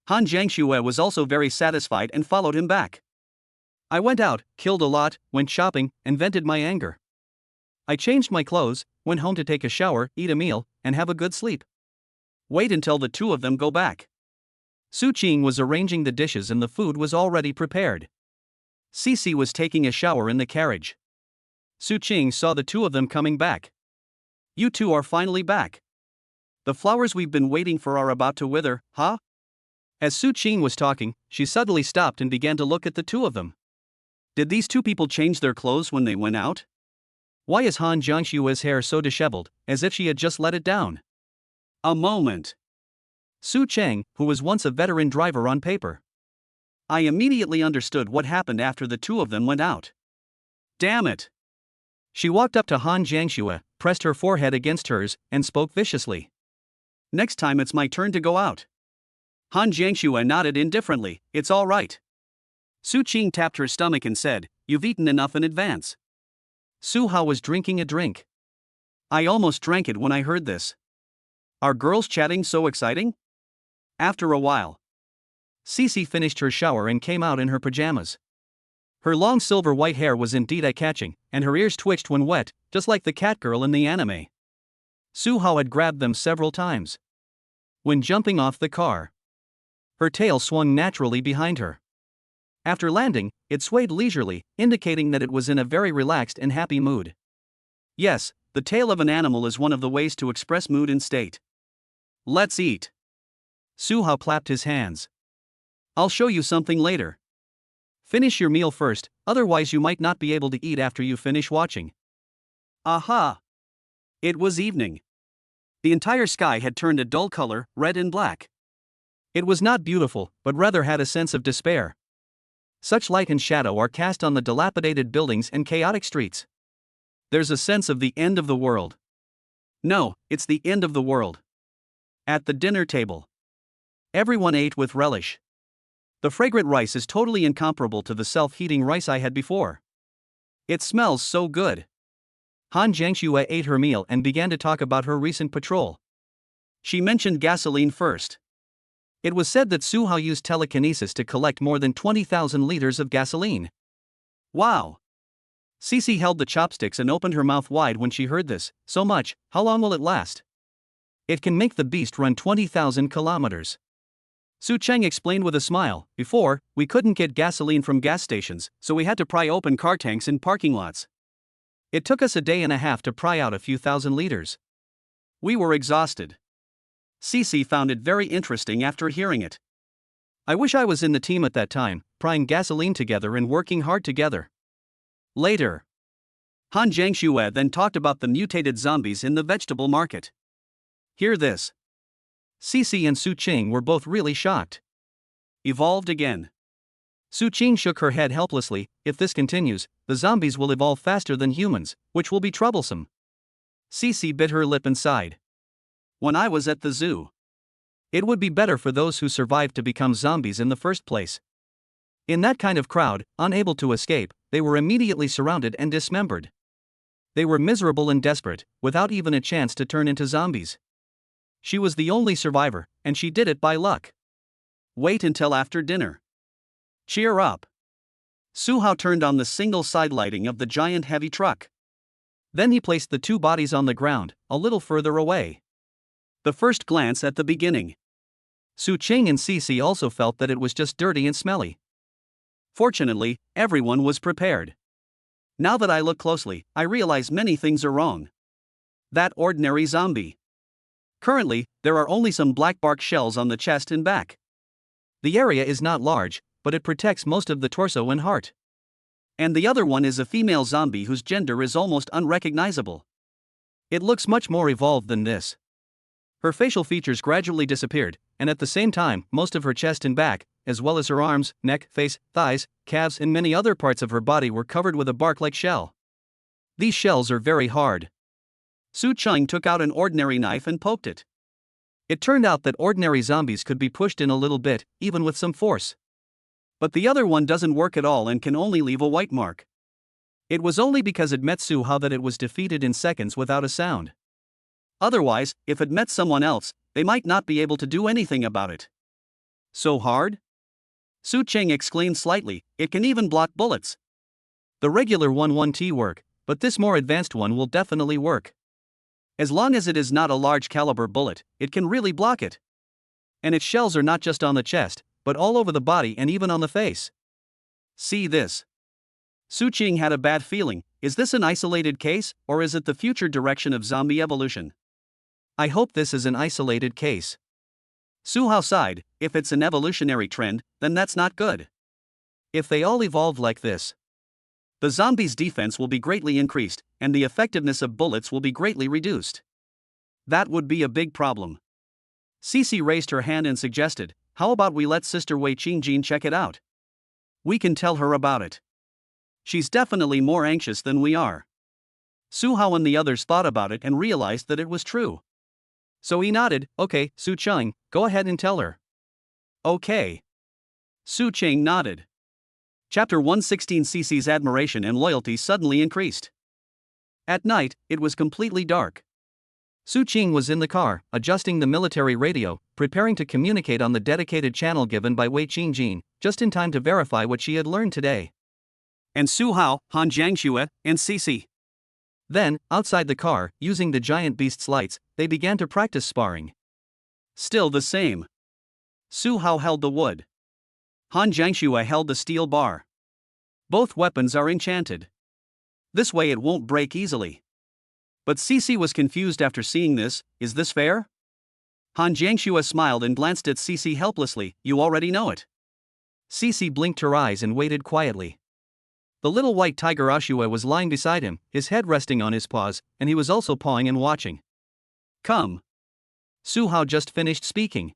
Han Jiangxue was also very satisfied and followed him back. I went out, killed a lot, went shopping, and vented my anger. I changed my clothes, went home to take a shower, eat a meal, and have a good sleep. Wait until the two of them go back. Su Qing was arranging the dishes and the food was already prepared. Cici was taking a shower in the carriage. Su Qing saw the two of them coming back. You two are finally back. The flowers we've been waiting for are about to wither, huh? As Su Qing was talking, she suddenly stopped and began to look at the two of them. Did these two people change their clothes when they went out? Why is Han Jiangxue's hair so disheveled, as if she had just let it down? A moment. Su Cheng, who was once a veteran driver on paper. I immediately understood what happened after the two of them went out. Damn it! She walked up to Han Jiangxue, pressed her forehead against hers, and spoke viciously. Next time it's my turn to go out. Han Jiangxue nodded indifferently. It's all right. Su Qing tapped her stomach and said, You've eaten enough in advance. Su Hao was drinking a drink. I almost drank it when I heard this. Are girls chatting so exciting? After a while, Cici finished her shower and came out in her pajamas. Her long silver white hair was indeed eye-catching, and her ears twitched when wet, just like the cat girl in the anime. Su Hao had grabbed them several times. When jumping off the car, her tail swung naturally behind her. After landing, it swayed leisurely, indicating that it was in a very relaxed and happy mood. Yes, the tail of an animal is one of the ways to express mood and state. Let's eat. Su Hao clapped his hands. I'll show you something later. Finish your meal first, otherwise you might not be able to eat after you finish watching. Aha! It was evening. The entire sky had turned a dull color, red and black. It was not beautiful, but rather had a sense of despair. Such light and shadow are cast on the dilapidated buildings and chaotic streets. There's a sense of the end of the world. No, it's the end of the world. At the dinner table, everyone ate with relish. The fragrant rice is totally incomparable to the self-heating rice I had before. It smells so good. Han Jiangxue ate her meal and began to talk about her recent patrol. She mentioned gasoline first. It was said that Su Hao used telekinesis to collect more than 20,000 liters of gasoline. Wow! Cici held the chopsticks and opened her mouth wide when she heard this. So much, how long will it last? It can make the beast run 20,000 kilometers. Su Cheng explained with a smile. Before, we couldn't get gasoline from gas stations, so we had to pry open car tanks in parking lots. It took us a day and a half to pry out a few thousand liters. We were exhausted. Cici found it very interesting after hearing it. I wish I was in the team at that time, prying gasoline together and working hard together. Later, Han Jiangxue then talked about the mutated zombies in the vegetable market. Hear this. Cici and Su Qing were both really shocked. Evolved again. Su Qing shook her head helplessly. If this continues, the zombies will evolve faster than humans, which will be troublesome. Cici bit her lip and sighed. When I was at the zoo, it would be better for those who survived to become zombies in the first place. In that kind of crowd, unable to escape, they were immediately surrounded and dismembered. They were miserable and desperate, without even a chance to turn into zombies. She was the only survivor, and she did it by luck. Wait until after dinner. Cheer up. Su Hao turned on the single side lighting of the giant heavy truck. Then he placed the two bodies on the ground, a little further away. The first glance at the beginning. Su Ching and Cece also felt that it was just dirty and smelly. Fortunately, everyone was prepared. Now that I look closely, I realize many things are wrong. That ordinary zombie. Currently, there are only some black bark shells on the chest and back. The area is not large, but it protects most of the torso and heart. And the other one is a female zombie whose gender is almost unrecognizable. It looks much more evolved than this. Her facial features gradually disappeared, and at the same time, most of her chest and back, as well as her arms, neck, face, thighs, calves, and many other parts of her body were covered with a bark-like shell. These shells are very hard. Su Ching took out an ordinary knife and poked it. It turned out that ordinary zombies could be pushed in a little bit, even with some force. But the other one doesn't work at all and can only leave a white mark. It was only because it met Su Hao that it was defeated in seconds without a sound. Otherwise, if it met someone else, they might not be able to do anything about it. So hard? Su Ching exclaimed slightly, it can even block bullets. The regular 11T work, but this more advanced one will definitely work. As long as it is not a large caliber bullet, it can really block it. And its shells are not just on the chest, but all over the body and even on the face. See this. Su Ching had a bad feeling. Is this an isolated case, or is it the future direction of zombie evolution? I hope this is an isolated case. Su Hao sighed. If it's an evolutionary trend, then that's not good. If they all evolved like this, the zombies' defense will be greatly increased, and the effectiveness of bullets will be greatly reduced. That would be a big problem. Cece raised her hand and suggested, how about we let Sister Wei Qingjin check it out? We can tell her about it. She's definitely more anxious than we are. Su Hao and the others thought about it and realized that it was true. So he nodded, okay, Su Ching, go ahead and tell her. Okay. Su Ching nodded. Chapter 116. Cece's admiration and loyalty suddenly increased. At night, it was completely dark. Su Ching was in the car, adjusting the military radio, preparing to communicate on the dedicated channel given by Wei Qingjin, just in time to verify what she had learned today. And Su Hao, Han Jiangxue, and Cece. Then, outside the car, using the giant beast's lights, they began to practice sparring. Still the same. Su Hao held the wood. Han Jiangxue held the steel bar. Both weapons are enchanted. This way it won't break easily. But Cece was confused after seeing this. Is this fair? Han Jiangxue smiled and glanced at Cece helplessly. You already know it. Cece blinked her eyes and waited quietly. The little white tiger Ashue was lying beside him, his head resting on his paws, and he was also pawing and watching. Come. Su Hao just finished speaking.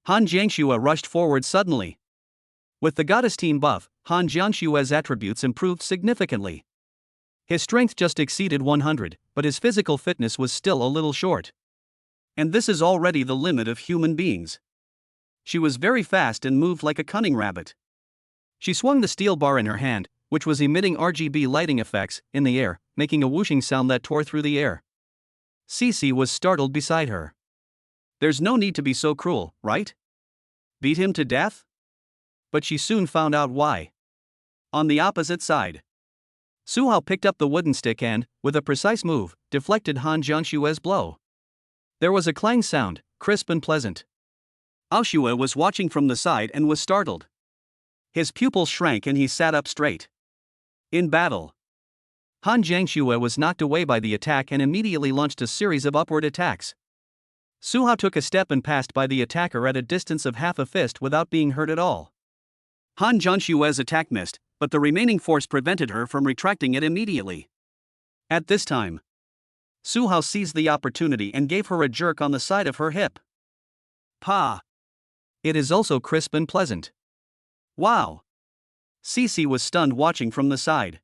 Han Jiangxue rushed forward suddenly. With the goddess team buff, Han Jiangshue's attributes improved significantly. His strength just exceeded 100, but his physical fitness was still a little short. And this is already the limit of human beings. She was very fast and moved like a cunning rabbit. She swung the steel bar in her hand, which was emitting RGB lighting effects, in the air, making a whooshing sound that tore through the air. Cece was startled beside her. There's no need to be so cruel, right? Beat him to death? But she soon found out why. On the opposite side, Su Hao picked up the wooden stick and, with a precise move, deflected Han Jiangshue's blow. There was a clang sound, crisp and pleasant. Ashue was watching from the side and was startled. His pupils shrank and he sat up straight. In battle, Han Jiangxue was knocked away by the attack and immediately launched a series of upward attacks. Su Hao took a step and passed by the attacker at a distance of half a fist without being hurt at all. Han Jiangshue's attack missed, but the remaining force prevented her from retracting it immediately. At this time, Su Hao seized the opportunity and gave her a jerk on the side of her hip. Pa! It is also crisp and pleasant. Wow! Cece was stunned watching from the side.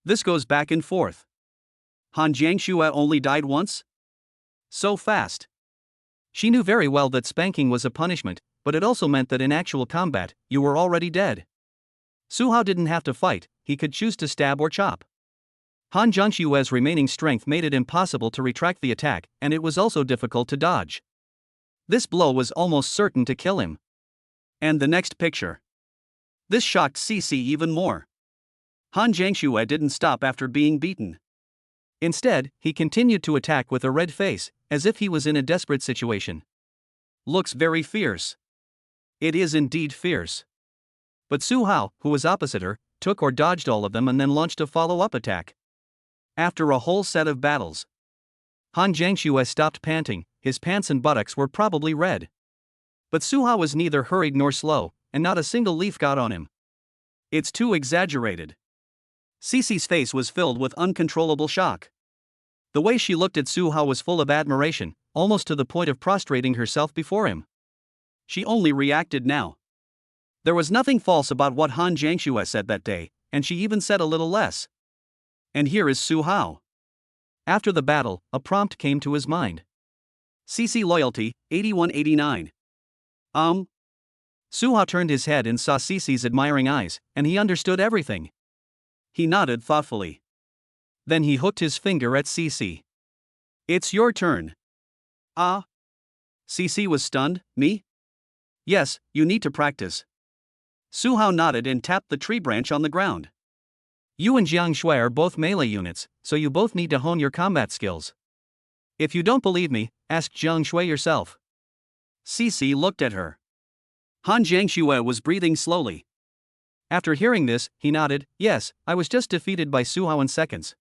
This goes back and forth. Han Jiangxue only died once? So fast. She knew very well that spanking was a punishment, but it also meant that in actual combat, you were already dead. Su Hao didn't have to fight, he could choose to stab or chop. Han Jiangshue's remaining strength made it impossible to retract the attack, and it was also difficult to dodge. This blow was almost certain to kill him. And the next picture. This shocked Cici even more. Han Jiangshue didn't stop after being beaten. Instead, he continued to attack with a red face, as if he was in a desperate situation. Looks very fierce. It is indeed fierce. But Su Hao, who was opposite her, took or dodged all of them and then launched a follow-up attack. After a whole set of battles, Han Jiangshue stopped panting, his pants and buttocks were probably red. But Su Hao was neither hurried nor slow, and not a single leaf got on him. It's too exaggerated. Cici's face was filled with uncontrollable shock. The way she looked at Su Hao was full of admiration, almost to the point of prostrating herself before him. She only reacted now. There was nothing false about what Han Jiangshue said that day, and she even said a little less. And here is Su Hao. After the battle, a prompt came to his mind. Cici loyalty, 8189. Su Hao turned his head and saw Cici's admiring eyes, and he understood everything. He nodded thoughtfully. Then he hooked his finger at Cici. It's your turn. Ah? Cici was stunned. Me? Yes, you need to practice. Su Hao nodded and tapped the tree branch on the ground. You and Jiang Shui are both melee units, so you both need to hone your combat skills. If you don't believe me, ask Jiang Shui yourself. Cici looked at her. Han Jiangshue was breathing slowly. After hearing this, he nodded. Yes, I was just defeated by Su Hao in seconds.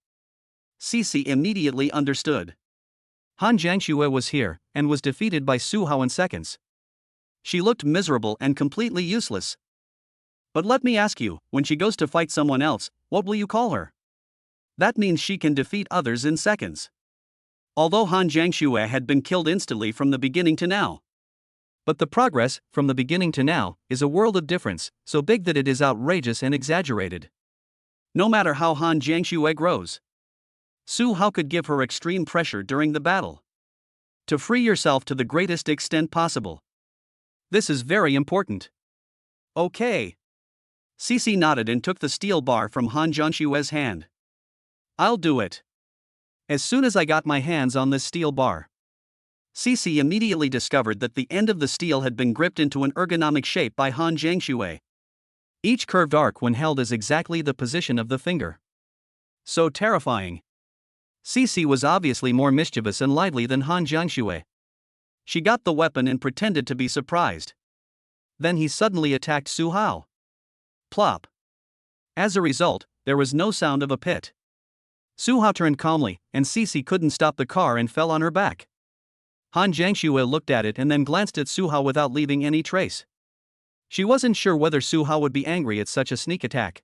Cici immediately understood. Han Jiangshue was here, and was defeated by Su Hao in seconds. She looked miserable and completely useless. But let me ask you, when she goes to fight someone else, what will you call her? That means she can defeat others in seconds. Although Han Jiangshue had been killed instantly from the beginning to now. But the progress, from the beginning to now, is a world of difference, so big that it is outrageous and exaggerated. No matter how Han Jiangshue grows, Su Hao could give her extreme pressure during the battle. To free yourself to the greatest extent possible. This is very important. Okay. Cici nodded and took the steel bar from Han Jiangshue's hand. I'll do it. As soon as I got my hands on this steel bar, Cici immediately discovered that the end of the steel had been gripped into an ergonomic shape by Han Jiangshue. Each curved arc when held is exactly the position of the finger. So terrifying. Cici was obviously more mischievous and lively than Han Jiangshue. She got the weapon and pretended to be surprised. Then he suddenly attacked Su Hao. Plop. As a result, there was no sound of a pit. Su Hao turned calmly, and Cici couldn't stop the car and fell on her back. Han Jiangshue looked at it and then glanced at Su Hao without leaving any trace. She wasn't sure whether Su Hao would be angry at such a sneak attack.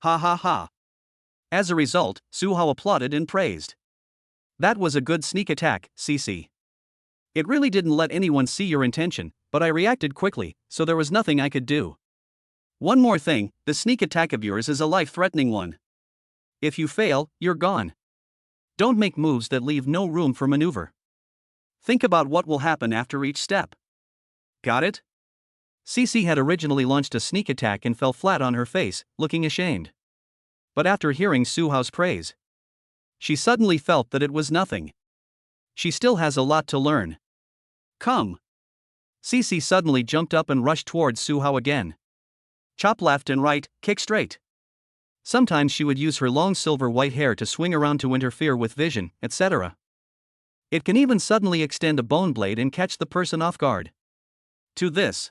Ha ha ha. As a result, Su Hao applauded and praised. That was a good sneak attack, Cici. It really didn't let anyone see your intention, but I reacted quickly, so there was nothing I could do. One more thing, the sneak attack of yours is a life-threatening one. If you fail, you're gone. Don't make moves that leave no room for maneuver. Think about what will happen after each step. Got it? Cici had originally launched a sneak attack and fell flat on her face, looking ashamed. But after hearing Su Hao's praise, she suddenly felt that it was nothing. She still has a lot to learn. Come. Cici suddenly jumped up and rushed towards Su Hao again. Chop left and right, kick straight. Sometimes she would use her long silver white hair to swing around to interfere with vision, etc. It can even suddenly extend a bone blade and catch the person off guard. To this,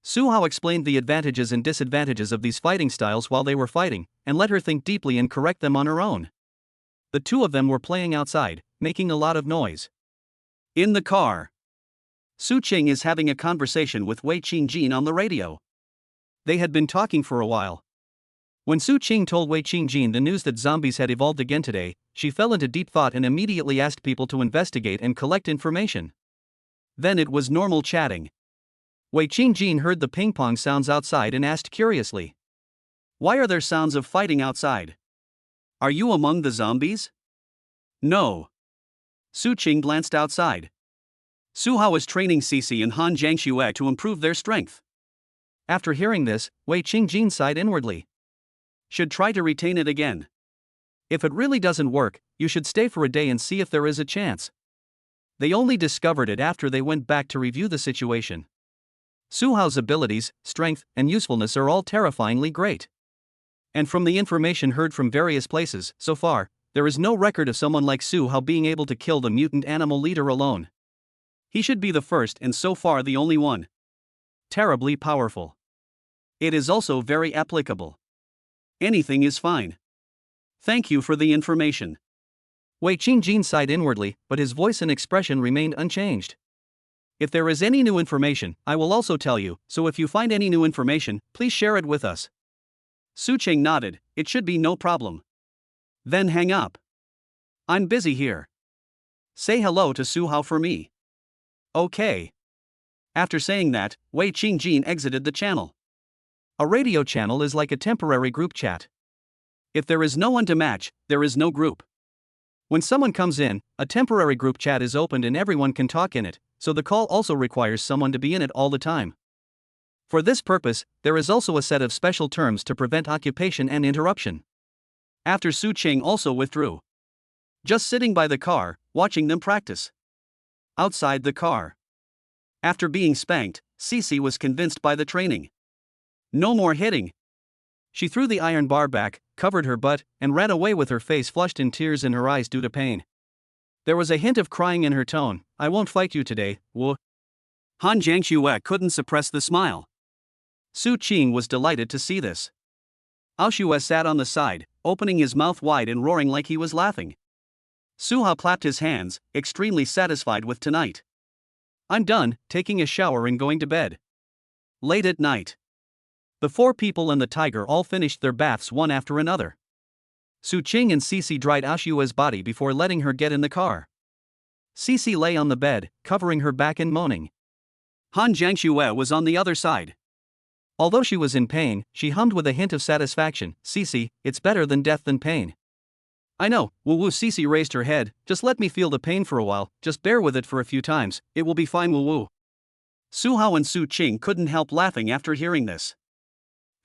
Su Hao explained the advantages and disadvantages of these fighting styles while they were fighting, and let her think deeply and correct them on her own. The two of them were playing outside, making a lot of noise. In the car, Su Qing is having a conversation with Wei Qingjin on the radio. They had been talking for a while. When Su Qing told Wei Qingjin the news that zombies had evolved again today, she fell into deep thought and immediately asked people to investigate and collect information. Then it was normal chatting. Wei Qingjin heard the ping-pong sounds outside and asked curiously, "Why are there sounds of fighting outside? Are you among the zombies?" "No." Su Qing glanced outside. Su Hao was training Cici and Han Jiangshue to improve their strength. After hearing this, Wei Qingjin sighed inwardly. Should try to retain it again. If it really doesn't work, you should stay for a day and see if there is a chance. They only discovered it after they went back to review the situation. Su Hao's abilities, strength, and usefulness are all terrifyingly great. And from the information heard from various places, so far, there is no record of someone like Su Hao being able to kill the mutant animal leader alone. He should be the first and so far the only one. Terribly powerful. It is also very applicable. Anything is fine. Thank you for the information. Wei Qingjin sighed inwardly, but his voice and expression remained unchanged. If there is any new information, I will also tell you, so if you find any new information, please share it with us. Su Cheng nodded, it should be no problem. Then hang up. I'm busy here. Say hello to Su Hao for me. Okay. After saying that, Wei Qingjin exited the channel. A radio channel is like a temporary group chat. If there is no one to match, there is no group. When someone comes in, a temporary group chat is opened and everyone can talk in it, so the call also requires someone to be in it all the time. For this purpose, there is also a set of special terms to prevent occupation and interruption. After Su Cheng also withdrew. Just sitting by the car, watching them practice. Outside the car. After being spanked, Cici was convinced by the training. No more hitting. She threw the iron bar back, covered her butt, and ran away with her face flushed in tears and her eyes due to pain. There was a hint of crying in her tone. I won't fight you today, Wu. Han Jiangxue couldn't suppress the smile. Su Qing was delighted to see this. Aoshue sat on the side, opening his mouth wide and roaring like he was laughing. Su Hao clapped his hands, extremely satisfied with tonight. I'm done, taking a shower and going to bed. Late at night. The four people and the tiger all finished their baths one after another. Su Qing and Cici dried Ashua's body before letting her get in the car. Cici lay on the bed, covering her back and moaning. Han Jiangxue was on the other side. Although she was in pain, she hummed with a hint of satisfaction, Cici, it's better than death than pain. I know, Wu. Cici raised her head, just let me feel the pain for a while, just bear with it for a few times, it will be fine Wu. Su Hao and Su Qing couldn't help laughing after hearing this.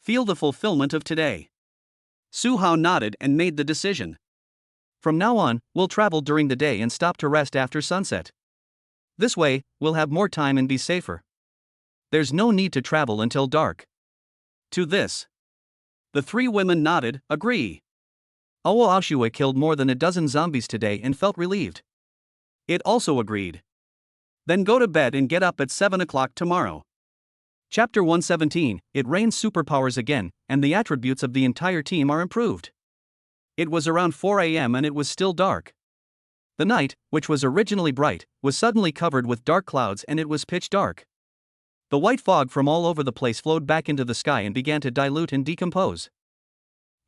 Feel the fulfillment of today. Su Hao nodded and made the decision. From now on, we'll travel during the day and stop to rest after sunset. This way, we'll have more time and be safer. There's no need to travel until dark. To this, the three women nodded, agree. Owo Aoshue killed more than a dozen zombies today and felt relieved. It also agreed. Then go to bed and get up at 7 o'clock tomorrow. Chapter 117, It rains superpowers again, and the attributes of the entire team are improved. It was around 4 a.m. and it was still dark. The night, which was originally bright, was suddenly covered with dark clouds and it was pitch dark. The white fog from all over the place flowed back into the sky and began to dilute and decompose.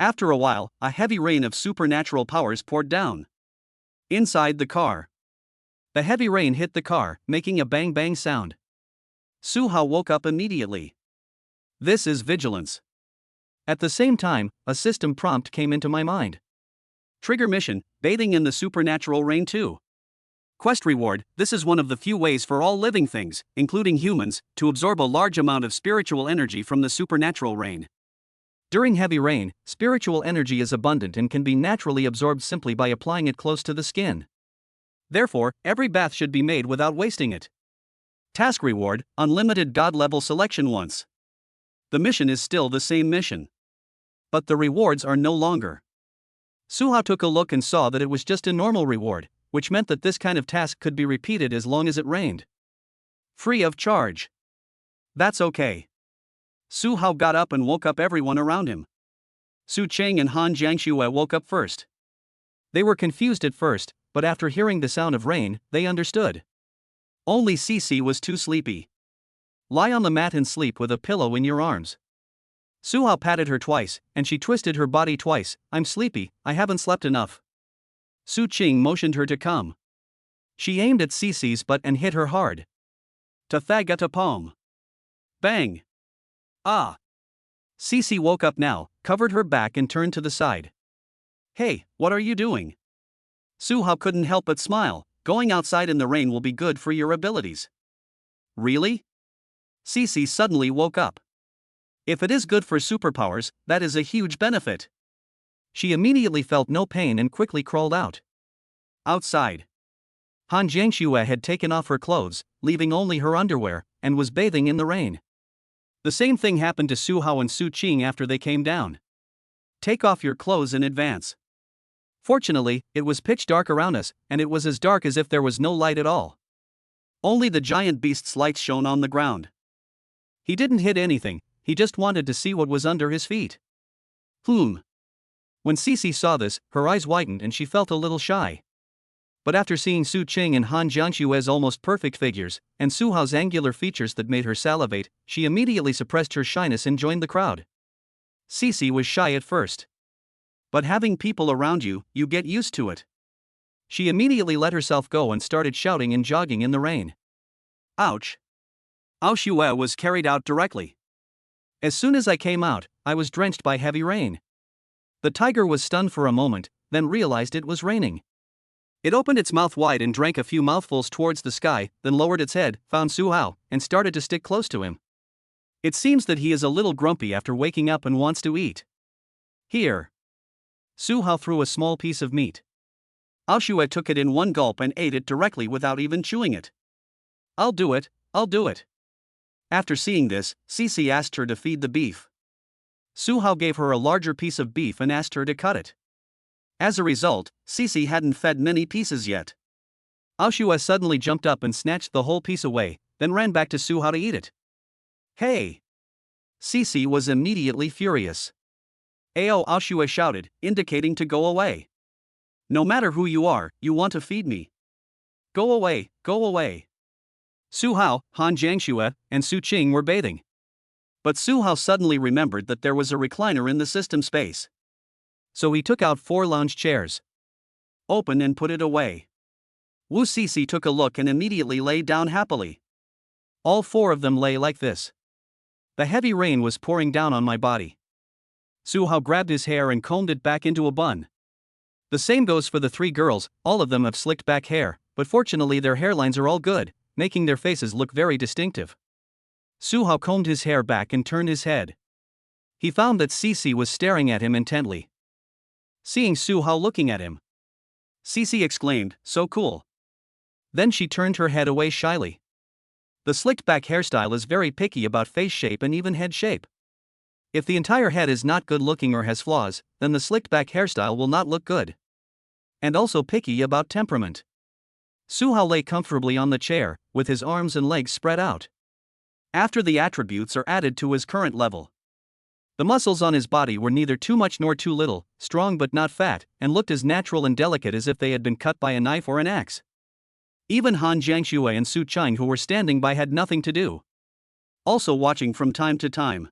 After a while, a heavy rain of supernatural powers poured down. Inside the car. The heavy rain hit the car, making a bang-bang sound. Su Hao woke up immediately. This is vigilance. At the same time, a system prompt came into my mind. Trigger mission, bathing in the supernatural rain 2. Quest reward, this is one of the few ways for all living things, including humans, to absorb a large amount of spiritual energy from the supernatural rain. During heavy rain, spiritual energy is abundant and can be naturally absorbed simply by applying it close to the skin. Therefore, every bath should be made without wasting it. Task reward, unlimited god level selection once. The mission is still the same mission. But the rewards are no longer. Su Hao took a look and saw that it was just a normal reward, which meant that this kind of task could be repeated as long as it rained. Free of charge. That's okay. Su Hao got up and woke up everyone around him. Su Cheng and Han Jiangxue woke up first. They were confused at first, but after hearing the sound of rain, they understood. Only Cici was too sleepy. Lie on the mat and sleep with a pillow in your arms. Su Hao patted her twice, and she twisted her body twice. I'm sleepy, I haven't slept enough. Su Qing motioned her to come. She aimed at Cici's butt and hit her hard. Tathagata-pom. Bang. Ah. Cici woke up now, covered her back and turned to the side. Hey, what are you doing? Su Hao couldn't help but smile. Going outside in the rain will be good for your abilities. Really? Cici suddenly woke up. If it is good for superpowers, that is a huge benefit. She immediately felt no pain and quickly crawled out. Outside, Han Jiangxue had taken off her clothes, leaving only her underwear, and was bathing in the rain. The same thing happened to Su Hao and Su Qing after they came down. Take off your clothes in advance. Fortunately, it was pitch dark around us, and it was as dark as if there was no light at all. Only the giant beast's lights shone on the ground. He didn't hit anything, he just wanted to see what was under his feet. When Cici saw this, her eyes widened and she felt a little shy. But after seeing Su Qing and Han Jiangshue's almost perfect figures, and Su Hao's angular features that made her salivate, she immediately suppressed her shyness and joined the crowd. Cici was shy at first. But having people around you, you get used to it. She immediately let herself go and started shouting and jogging in the rain. Ouch! Ao Xue was carried out directly. As soon as I came out, I was drenched by heavy rain. The tiger was stunned for a moment, then realized it was raining. It opened its mouth wide and drank a few mouthfuls towards the sky, then lowered its head, found Su Hao, and started to stick close to him. It seems that he is a little grumpy after waking up and wants to eat. Here. Su Hao threw a small piece of meat. Ao Xue took it in one gulp and ate it directly without even chewing it. I'll do it. After seeing this, Cici asked her to feed the beef. Su Hao gave her a larger piece of beef and asked her to cut it. As a result, Cici hadn't fed many pieces yet. Ao Xue suddenly jumped up and snatched the whole piece away, then ran back to Su Hao to eat it. Hey! Cici was immediately furious. Ao Xue shouted, indicating to go away. No matter who you are, you want to feed me. Go away. Su Hao, Han Jiangxue, and Su Qing were bathing. But Su Hao suddenly remembered that there was a recliner in the system space. So he took out 4 lounge chairs. Open and put it away. Wu Cici took a look and immediately lay down happily. All 4 of them lay like this. The heavy rain was pouring down on my body. Su Hao grabbed his hair and combed it back into a bun. The same goes for the 3 girls, all of them have slicked back hair, but fortunately their hairlines are all good, making their faces look very distinctive. Su Hao combed his hair back and turned his head. He found that Cici was staring at him intently. Seeing Su Hao looking at him, Cici exclaimed, "So cool." Then she turned her head away shyly. The slicked back hairstyle is very picky about face shape and even head shape. If the entire head is not good looking or has flaws, then the slicked back hairstyle will not look good. And also picky about temperament. Su Hao lay comfortably on the chair, with his arms and legs spread out. After the attributes are added to his current level. The muscles on his body were neither too much nor too little, strong but not fat, and looked as natural and delicate as if they had been cut by a knife or an axe. Even Han Jiangxue and Su Qing who were standing by had nothing to do. Also watching from time to time.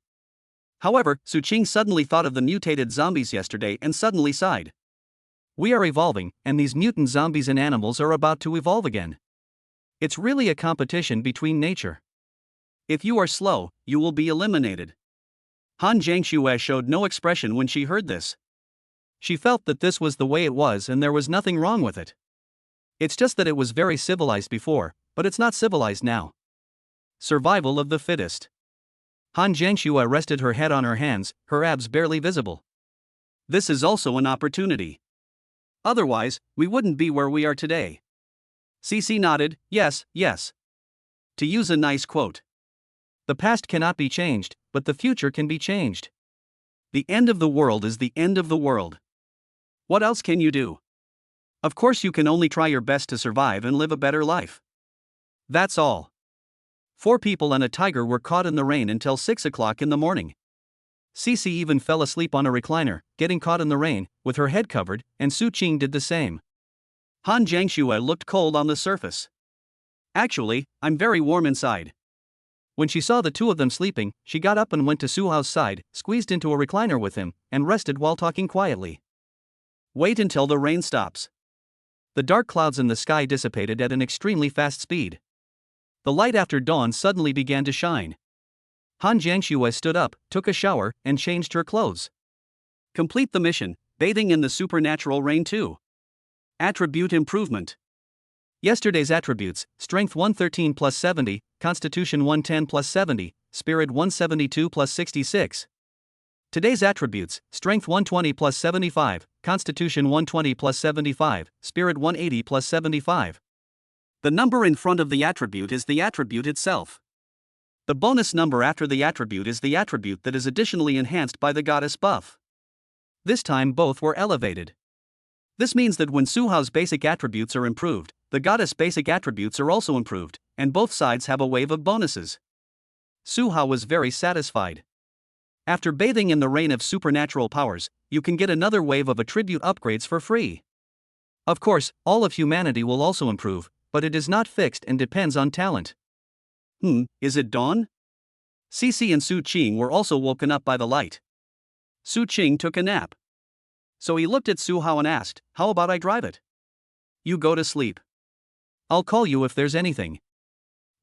However, Su Qing suddenly thought of the mutated zombies yesterday and suddenly sighed. We are evolving, and these mutant zombies and animals are about to evolve again. It's really a competition between nature. If you are slow, you will be eliminated. Han Jiangxue showed no expression when she heard this. She felt that this was the way it was and there was nothing wrong with it. It's just that it was very civilized before, but it's not civilized now. Survival of the fittest. Han Jiangxue rested her head on her hands, her abs barely visible. This is also an opportunity. Otherwise, we wouldn't be where we are today. Cici nodded, yes. To use a nice quote. The past cannot be changed, but the future can be changed. The end of the world is the end of the world. What else can you do? Of course you can only try your best to survive and live a better life. That's all. 4 people and a tiger were caught in the rain until 6 o'clock in the morning. Cici even fell asleep on a recliner, getting caught in the rain, with her head covered, and Su Qing did the same. Han Jiangxue looked cold on the surface. Actually, I'm very warm inside. When she saw the 2 of them sleeping, she got up and went to Su Hao's side, squeezed into a recliner with him, and rested while talking quietly. Wait until the rain stops. The dark clouds in the sky dissipated at an extremely fast speed. The light after dawn suddenly began to shine. Han Jiangxue stood up, took a shower, and changed her clothes. Complete the mission, bathing in the supernatural rain too. Attribute improvement. Yesterday's attributes: Strength 113 plus 70, Constitution 110 plus 70, Spirit 172 plus 66. Today's attributes: Strength 120 plus 75, Constitution 120 plus 75, Spirit 180 plus 75. The number in front of the attribute is the attribute itself. The bonus number after the attribute is the attribute that is additionally enhanced by the goddess buff. This time both were elevated. This means that when Suhao's basic attributes are improved, the goddess basic attributes are also improved, and both sides have a wave of bonuses. Suhao was very satisfied. After bathing in the rain of supernatural powers, you can get another wave of attribute upgrades for free. Of course, all of humanity will also improve, but it is not fixed and depends on talent. Is it dawn? Cici and Su Qing were also woken up by the light. Su Qing took a nap. So he looked at Suhao and asked, "How about I drive it?" You go to sleep. I'll call you if there's anything.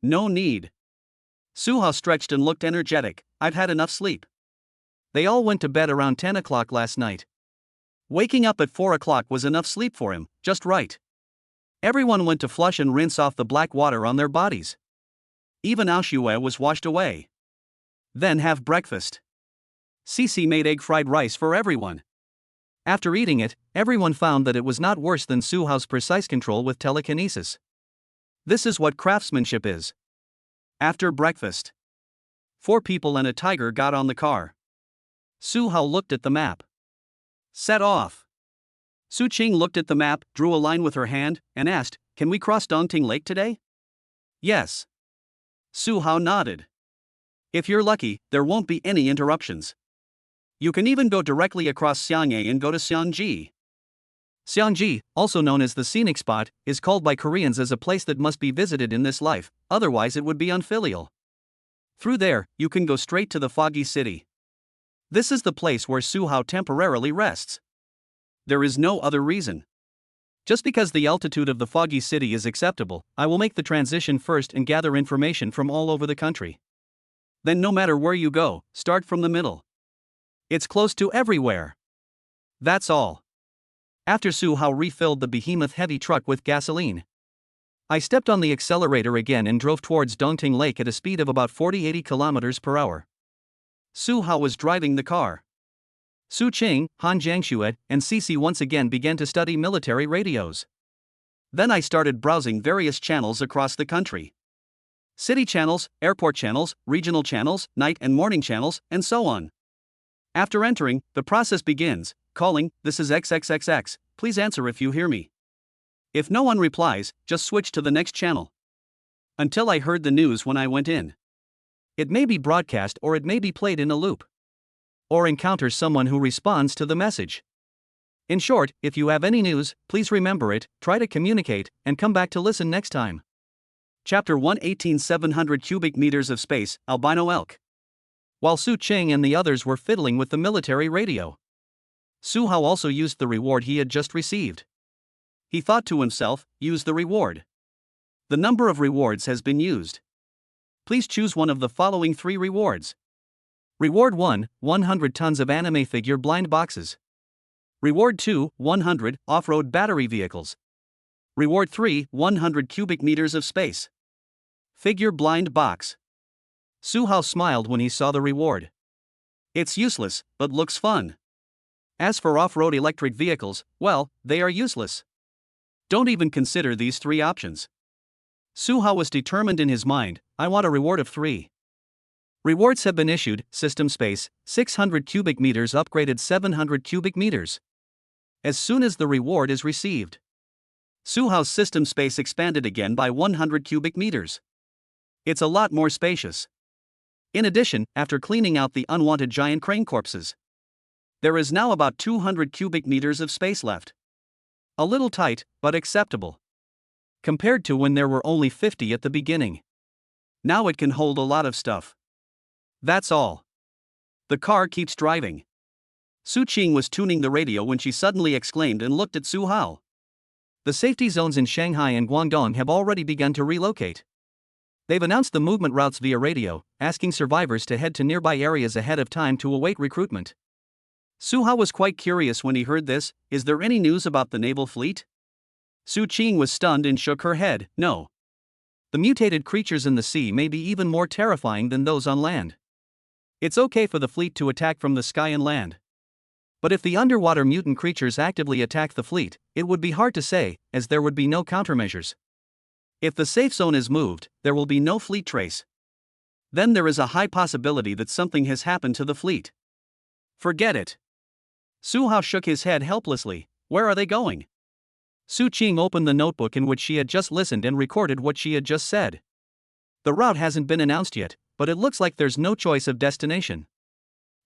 No need. Suhao stretched and looked energetic. I've had enough sleep. They all went to bed around 10 o'clock last night. Waking up at 4 o'clock was enough sleep for him, just right. Everyone went to flush and rinse off the black water on their bodies. Even Aoshue was washed away. Then have breakfast. Cici made egg fried rice for everyone. After eating it, everyone found that it was not worse than Suhao's precise control with telekinesis. This is what craftsmanship is. After breakfast, 4 people and a tiger got on the car. Suhao looked at the map. Set off. Su Qing looked at the map, drew a line with her hand, and asked, "Can we cross Dongting Lake today?" "Yes." Suhao nodded. "If you're lucky, there won't be any interruptions. You can even go directly across Xiangye and go to Xiangji." Xiangji, also known as the scenic spot, is called by Koreans as a place that must be visited in this life, otherwise it would be unfilial. Through there, you can go straight to the Foggy City. This is the place where Suhao temporarily rests. There is no other reason. Just because the altitude of the Foggy City is acceptable, I will make the transition first and gather information from all over the country. Then no matter where you go, start from the middle. It's close to everywhere. That's all. After Suhao refilled the behemoth heavy truck with gasoline, I stepped on the accelerator again and drove towards Dongting Lake at a speed of about 40-80 km per hour. Suhao was driving the car. Su Qing, Han Jiangxue, and Cici once again began to study military radios. Then I started browsing various channels across the country. City channels, airport channels, regional channels, night and morning channels, and so on. After entering, the process begins. Calling, "This is XXXX, please answer if you hear me." If no one replies, just switch to the next channel. Until I heard the news when I went in. It may be broadcast or it may be played in a loop. Or encounter someone who responds to the message. In short, if you have any news, please remember it, try to communicate, and come back to listen next time. Chapter 118 700 cubic meters of space, albino elk. While Su Qing and the others were fiddling with the military radio, Suhao also used the reward he had just received. He thought to himself, use the reward. The number of rewards has been used. Please choose one of the following 3 rewards. Reward 1, 100 tons of anime figure blind boxes. Reward 2, 100 off-road battery vehicles. Reward 3, 100 cubic meters of space. Figure blind box. Suhao smiled when he saw the reward. It's useless, but looks fun. As for off-road electric vehicles, well, they are useless. Don't even consider these 3 options. Suhao was determined in his mind, I want a reward of 3. Rewards have been issued, system space, 600 cubic meters upgraded 700 cubic meters. As soon as the reward is received, Suhao's system space expanded again by 100 cubic meters. It's a lot more spacious. In addition, after cleaning out the unwanted giant crane corpses, there is now about 200 cubic meters of space left. A little tight, but acceptable. Compared to when there were only 50 at the beginning. Now it can hold a lot of stuff. That's all. The car keeps driving. Su Qing was tuning the radio when she suddenly exclaimed and looked at Suhao. The safety zones in Shanghai and Guangdong have already begun to relocate. They've announced the movement routes via radio, asking survivors to head to nearby areas ahead of time to await recruitment. Suhao was quite curious when he heard this. Is there any news about the naval fleet? Su Qing was stunned and shook her head. No. The mutated creatures in the sea may be even more terrifying than those on land. It's okay for the fleet to attack from the sky and land. But if the underwater mutant creatures actively attack the fleet, it would be hard to say, as there would be no countermeasures. If the safe zone is moved, there will be no fleet trace. Then there is a high possibility that something has happened to the fleet. Forget it. Su Hao shook his head helplessly. Where are they going? Su Qing opened the notebook in which she had just listened and recorded what she had just said. The route hasn't been announced yet, but it looks like there's no choice of destination.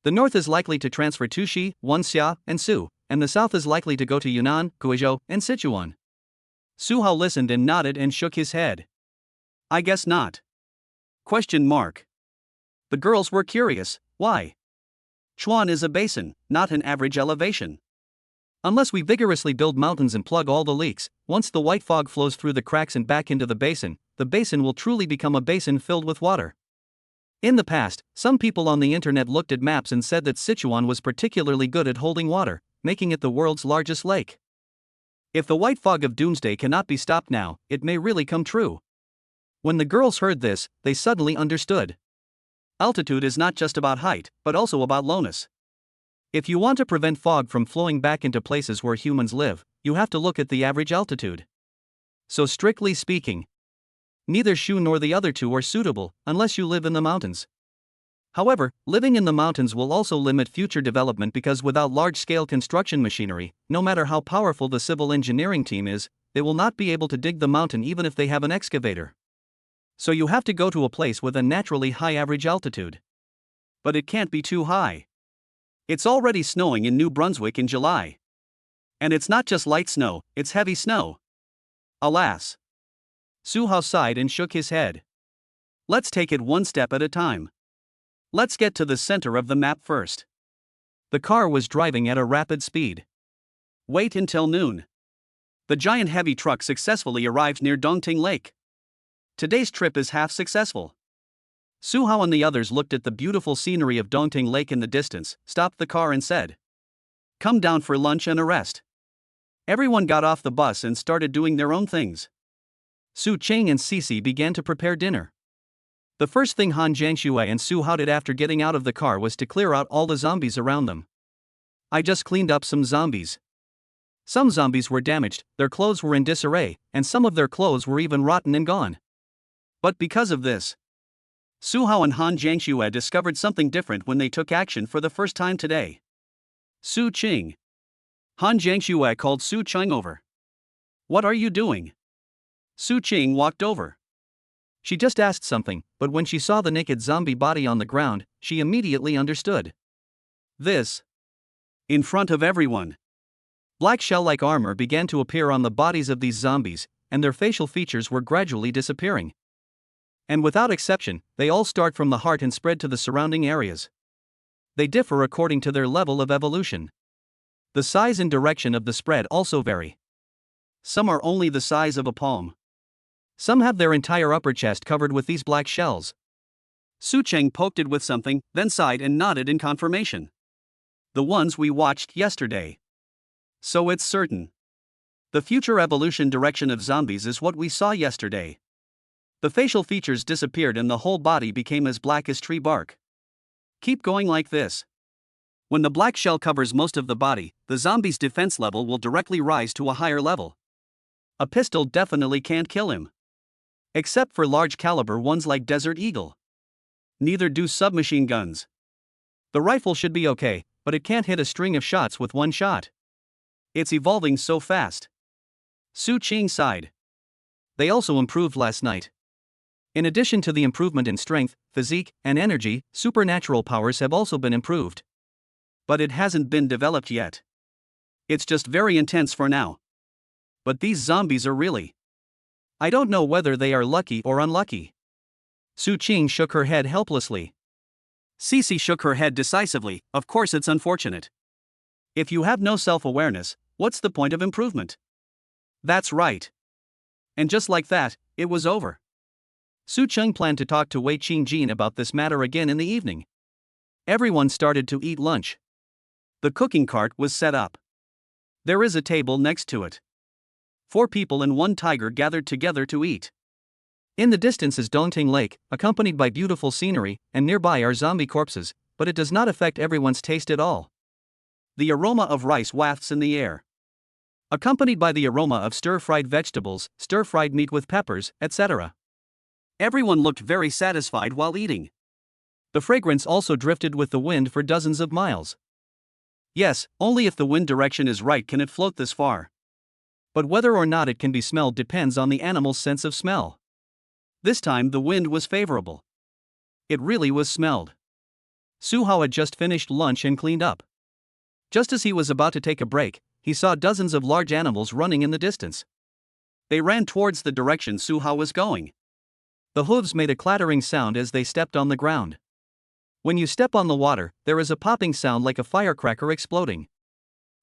The north is likely to transfer to Shi, Wanxia, and Su, and the south is likely to go to Yunnan, Guizhou, and Sichuan. Su Hao listened and nodded and shook his head. I guess not. Question mark. The girls were curious. Why? Chuan is a basin, not an average elevation. Unless we vigorously build mountains and plug all the leaks, once the white fog flows through the cracks and back into the basin will truly become a basin filled with water. In the past, some people on the internet looked at maps and said that Sichuan was particularly good at holding water, making it the world's largest lake. If the white fog of doomsday cannot be stopped now, it may really come true. When the girls heard this, they suddenly understood. Altitude is not just about height, but also about lowness. If you want to prevent fog from flowing back into places where humans live, you have to look at the average altitude. So strictly speaking, neither Shu nor the other two are suitable, unless you live in the mountains. However, living in the mountains will also limit future development because without large-scale construction machinery, no matter how powerful the civil engineering team is, they will not be able to dig the mountain even if they have an excavator. So you have to go to a place with a naturally high average altitude. But it can't be too high. It's already snowing in New Brunswick in July. And it's not just light snow, it's heavy snow. Alas. Su Hao sighed and shook his head. Let's take it one step at a time. Let's get to the center of the map first. The car was driving at a rapid speed. Wait until noon. The giant heavy truck successfully arrived near Dongting Lake. Today's trip is half successful. Su Hao and the others looked at the beautiful scenery of Dongting Lake in the distance, stopped the car and said, "Come down for lunch and a rest." Everyone got off the bus and started doing their own things. Su Qing and Cece began to prepare dinner. The first thing Han Jiangxue and Su Hao did after getting out of the car was to clear out all the zombies around them. I just cleaned up some zombies. Some zombies were damaged, their clothes were in disarray, and some of their clothes were even rotten and gone. But because of this, Su Hao and Han Jiangxue discovered something different when they took action for the first time today. Su Qing. Han Jiangxue called Su Qing over. What are you doing? Su Qing walked over. She just asked something, but when she saw the naked zombie body on the ground, she immediately understood. This. In front of everyone. Black shell-like armor began to appear on the bodies of these zombies, and their facial features were gradually disappearing. And without exception, they all start from the heart and spread to the surrounding areas. They differ according to their level of evolution. The size and direction of the spread also vary. Some are only the size of a palm. Some have their entire upper chest covered with these black shells. Su Cheng poked it with something, then sighed and nodded in confirmation. The ones we watched yesterday. So it's certain. The future evolution direction of zombies is what we saw yesterday. The facial features disappeared and the whole body became as black as tree bark. Keep going like this. When the black shell covers most of the body, the zombie's defense level will directly rise to a higher level. A pistol definitely can't kill him. Except for large caliber ones like Desert Eagle. Neither do submachine guns. The rifle should be okay, but it can't hit a string of shots with one shot. It's evolving so fast. Su Qing sighed. They also improved last night. In addition to the improvement in strength, physique, and energy, supernatural powers have also been improved. But it hasn't been developed yet. It's just very intense for now. But these zombies are really. I don't know whether they are lucky or unlucky. Su Qing shook her head helplessly. Cece shook her head decisively. Of course it's unfortunate. If you have no self-awareness, what's the point of improvement? That's right. And just like that, it was over. Su Cheng planned to talk to Wei Qingjin about this matter again in the evening. Everyone started to eat lunch. The cooking cart was set up. There is a table next to it. 4 people and 1 tiger gathered together to eat. In the distance is Dongting Lake, accompanied by beautiful scenery, and nearby are zombie corpses, but it does not affect everyone's taste at all. The aroma of rice wafts in the air, accompanied by the aroma of stir-fried vegetables, stir-fried meat with peppers, etc. Everyone looked very satisfied while eating. The fragrance also drifted with the wind for dozens of miles. Yes, only if the wind direction is right can it float this far. But whether or not it can be smelled depends on the animal's sense of smell. This time the wind was favorable. It really was smelled. Su Hao had just finished lunch and cleaned up. Just as he was about to take a break, he saw dozens of large animals running in the distance. They ran towards the direction Su Hao was going. The hooves made a clattering sound as they stepped on the ground. When you step on the water, there is a popping sound like a firecracker exploding.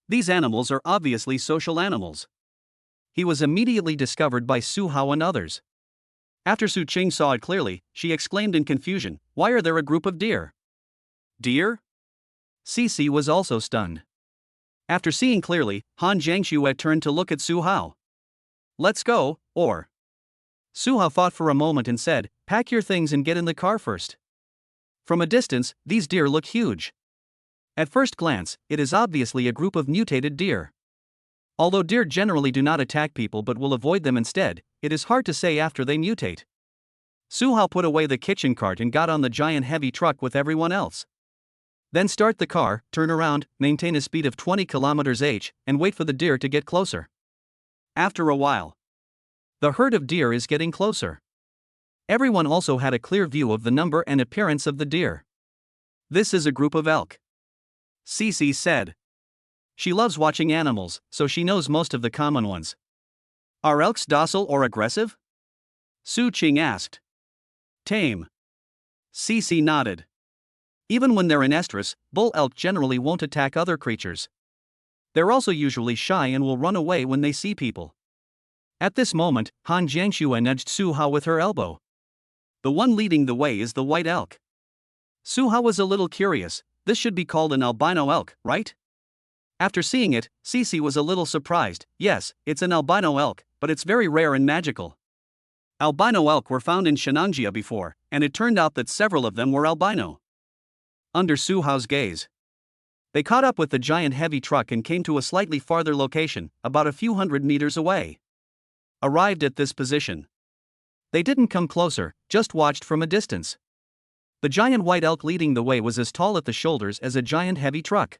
These animals are obviously social animals. He was immediately discovered by Su Hao and others. After Su Qing saw it clearly, she exclaimed in confusion, "Why are there a group of deer?" Deer? Cici was also stunned. After seeing clearly, Han Jiangxue turned to look at Su Hao. "Let's go, or..." Su Hao thought for a moment and said, "Pack your things and get in the car first." From a distance, these deer look huge. At first glance, it is obviously a group of mutated deer. Although deer generally do not attack people but will avoid them instead, it is hard to say after they mutate. Su Hao put away the kitchen cart and got on the giant heavy truck with everyone else. Then start the car, turn around, maintain a speed of 20 km/h, and wait for the deer to get closer. After a while, the herd of deer is getting closer. Everyone also had a clear view of the number and appearance of the deer. "This is a group of elk," Cici said. She loves watching animals, so she knows most of the common ones. "Are elks docile or aggressive?" Su Qing asked. "Tame." Cici nodded. Even when they're in estrus, bull elk generally won't attack other creatures. They're also usually shy and will run away when they see people. At this moment, Han Jiangxue nudged Su Hao with her elbow. "The one leading the way is the white elk." Su Hao was a little curious. This should be called an albino elk, right? After seeing it, Cici was a little surprised. Yes, it's an albino elk, but it's very rare and magical. Albino elk were found in Shenangjia before, and it turned out that several of them were albino. Under Su Hao's gaze, they caught up with the giant heavy truck and came to a slightly farther location, about a few hundred meters away. Arrived at this position, they didn't come closer, just watched from a distance. The giant white elk leading the way was as tall at the shoulders as a giant heavy truck.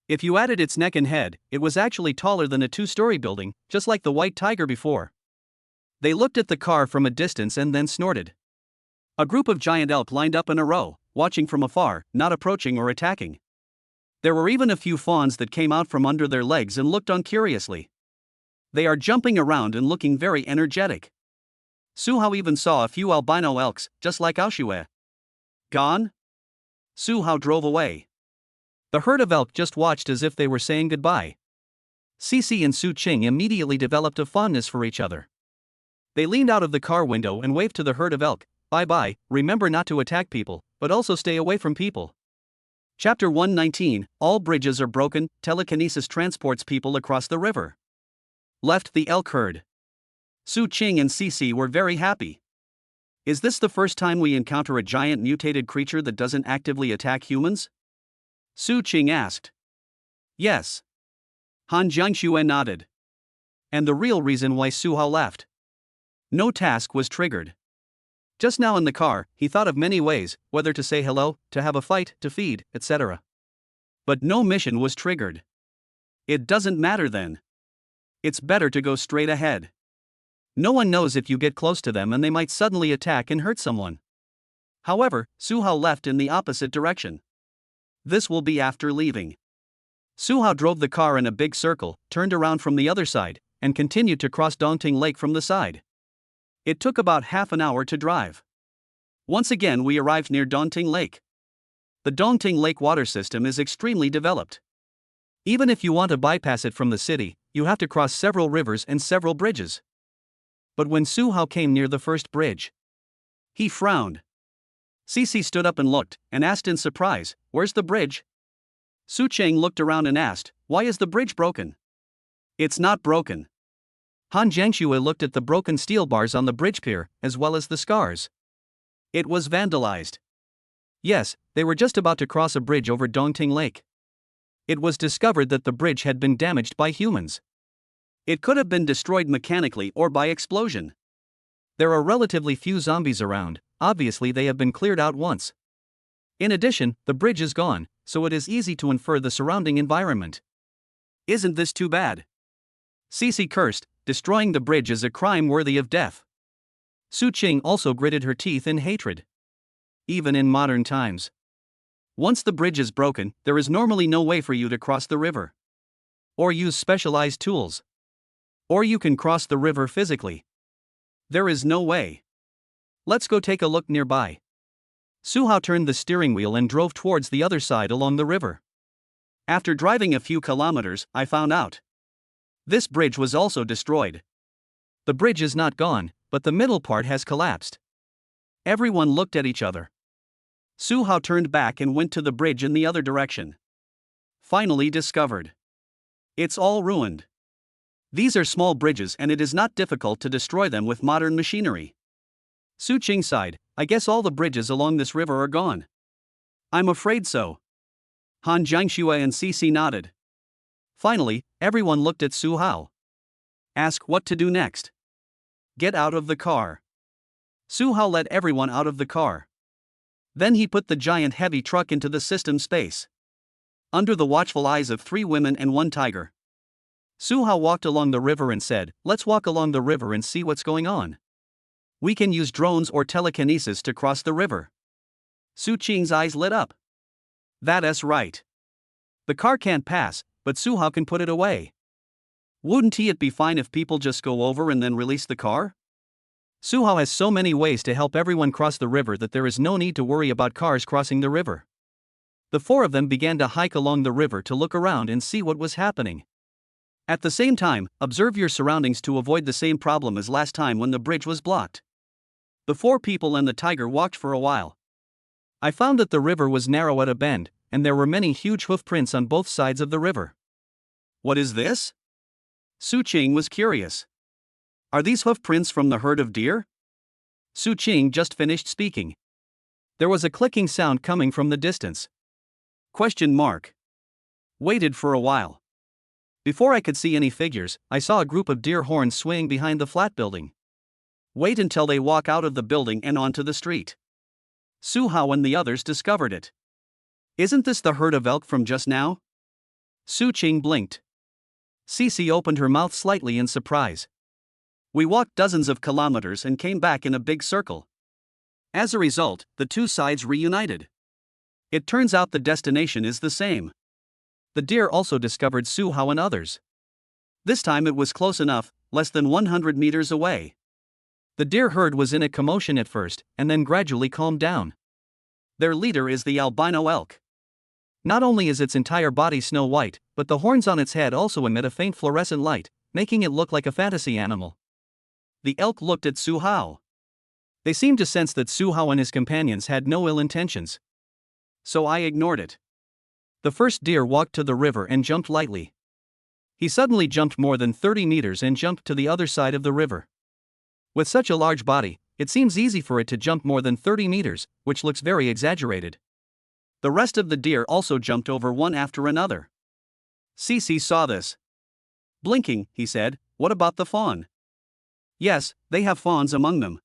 If you added its neck and head, it was actually taller than a two-story building, just like the white tiger before. They looked at the car from a distance and then snorted. A group of giant elk lined up in a row, watching from afar, not approaching or attacking. There were even a few fawns that came out from under their legs and looked on curiously. They are jumping around and looking very energetic. Su Hao even saw a few albino elks, just like Aoshue. "Gone?" Su Hao drove away. The herd of elk just watched as if they were saying goodbye. Cici and Su Qing immediately developed a fondness for each other. They leaned out of the car window and waved to the herd of elk. "Bye-bye, remember not to attack people, but also stay away from people." Chapter 119, All bridges are broken, telekinesis transports people across the river. Left the elk herd. Su Qing and Cici were very happy. "Is this the first time we encounter a giant mutated creature that doesn't actively attack humans?" Su Qing asked. "Yes." Han Jiangxue nodded. And the real reason why Su Hao left. No task was triggered. Just now in the car, he thought of many ways, whether to say hello, to have a fight, to feed, etc. But no mission was triggered. It doesn't matter then. It's better to go straight ahead. No one knows if you get close to them and they might suddenly attack and hurt someone. However, Su Hao left in the opposite direction. This will be after leaving. Su Hao drove the car in a big circle, turned around from the other side, and continued to cross Dongting Lake from the side. It took about half an hour to drive. Once again we arrived near Dongting Lake. The Dongting Lake water system is extremely developed. Even if you want to bypass it from the city, you have to cross several rivers and several bridges. But when Su Hao came near the first bridge, he frowned. Cici stood up and looked, and asked in surprise, "Where's the bridge?" Su Qing looked around and asked, "Why is the bridge broken?" "It's not broken." Han Jiangxue looked at the broken steel bars on the bridge pier, as well as the scars. It was vandalized. Yes, they were just about to cross a bridge over Dongting Lake. It was discovered that the bridge had been damaged by humans. It could have been destroyed mechanically or by explosion. There are relatively few zombies around, obviously they have been cleared out once. In addition, the bridge is gone, so it is easy to infer the surrounding environment. Isn't this too bad? Cece cursed, destroying the bridge is a crime worthy of death. Su Qing also gritted her teeth in hatred. Even in modern times, once the bridge is broken, there is normally no way for you to cross the river. Or use specialized tools. Or you can cross the river physically. There is no way. Let's go take a look nearby. Su Hao turned the steering wheel and drove towards the other side along the river. After driving a few kilometers, I found out this bridge was also destroyed. The bridge is not gone, but the middle part has collapsed. Everyone looked at each other. Su Hao turned back and went to the bridge in the other direction. Finally discovered. It's all ruined. These are small bridges and it is not difficult to destroy them with modern machinery. Su Qing sighed, I guess all the bridges along this river are gone. I'm afraid so. Han Jiangxue and Cece nodded. Finally, everyone looked at Su Hao. Ask what to do next. Get out of the car. Su Hao let everyone out of the car. Then he put the giant heavy truck into the system space. Under the watchful eyes of 3 women and 1 tiger. Su Hao walked along the river and said, let's walk along the river and see what's going on. We can use drones or telekinesis to cross the river. Su Qing's eyes lit up. That's right. The car can't pass, but Su Hao can put it away. Wouldn't it be fine if people just go over and then release the car? Su Hao has so many ways to help everyone cross the river that there is no need to worry about cars crossing the river. The 4 of them began to hike along the river to look around and see what was happening. At the same time, observe your surroundings to avoid the same problem as last time when the bridge was blocked. The 4 people and the tiger walked for a while. I found that the river was narrow at a bend, and there were many huge hoof prints on both sides of the river. What is this? Su Qing was curious. Are these hoof prints from the herd of deer? Su Qing just finished speaking. There was a clicking sound coming from the distance. Waited for a while. Before I could see any figures, I saw a group of deer horns swaying behind the flat building. Wait until they walk out of the building and onto the street. Su Hao and the others discovered it. Isn't this the herd of elk from just now? Su Qing blinked. Cece opened her mouth slightly in surprise. We walked dozens of kilometers and came back in a big circle. As a result, the 2 sides reunited. It turns out the destination is the same. The deer also discovered Su Hao and others. This time it was close enough, less than 100 meters away. The deer herd was in a commotion at first, and then gradually calmed down. Their leader is the albino elk. Not only is its entire body snow white, but the horns on its head also emit a faint fluorescent light, making it look like a fantasy animal. The elk looked at Su Hao. They seemed to sense that Su Hao and his companions had no ill intentions. So I ignored it. The first deer walked to the river and jumped lightly. He suddenly jumped more than 30 meters and jumped to the other side of the river. With such a large body, it seems easy for it to jump more than 30 meters, which looks very exaggerated. The rest of the deer also jumped over one after another. Cece saw this. Blinking, he said, what about the fawn? Yes, they have fawns among them.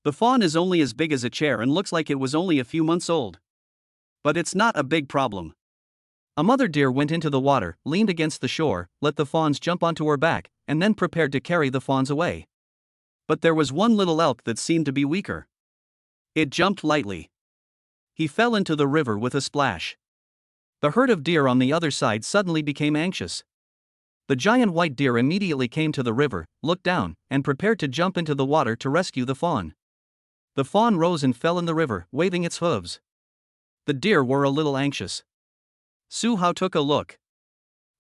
The fawn is only as big as a chair and looks like it was only a few months old. But it's not a big problem. A mother deer went into the water, leaned against the shore, let the fawns jump onto her back, and then prepared to carry the fawns away. But there was one little elk that seemed to be weaker. It jumped lightly. He fell into the river with a splash. The herd of deer on the other side suddenly became anxious. The giant white deer immediately came to the river, looked down, and prepared to jump into the water to rescue the fawn. The fawn rose and fell in the river, waving its hooves. The deer were a little anxious. Su Hao took a look.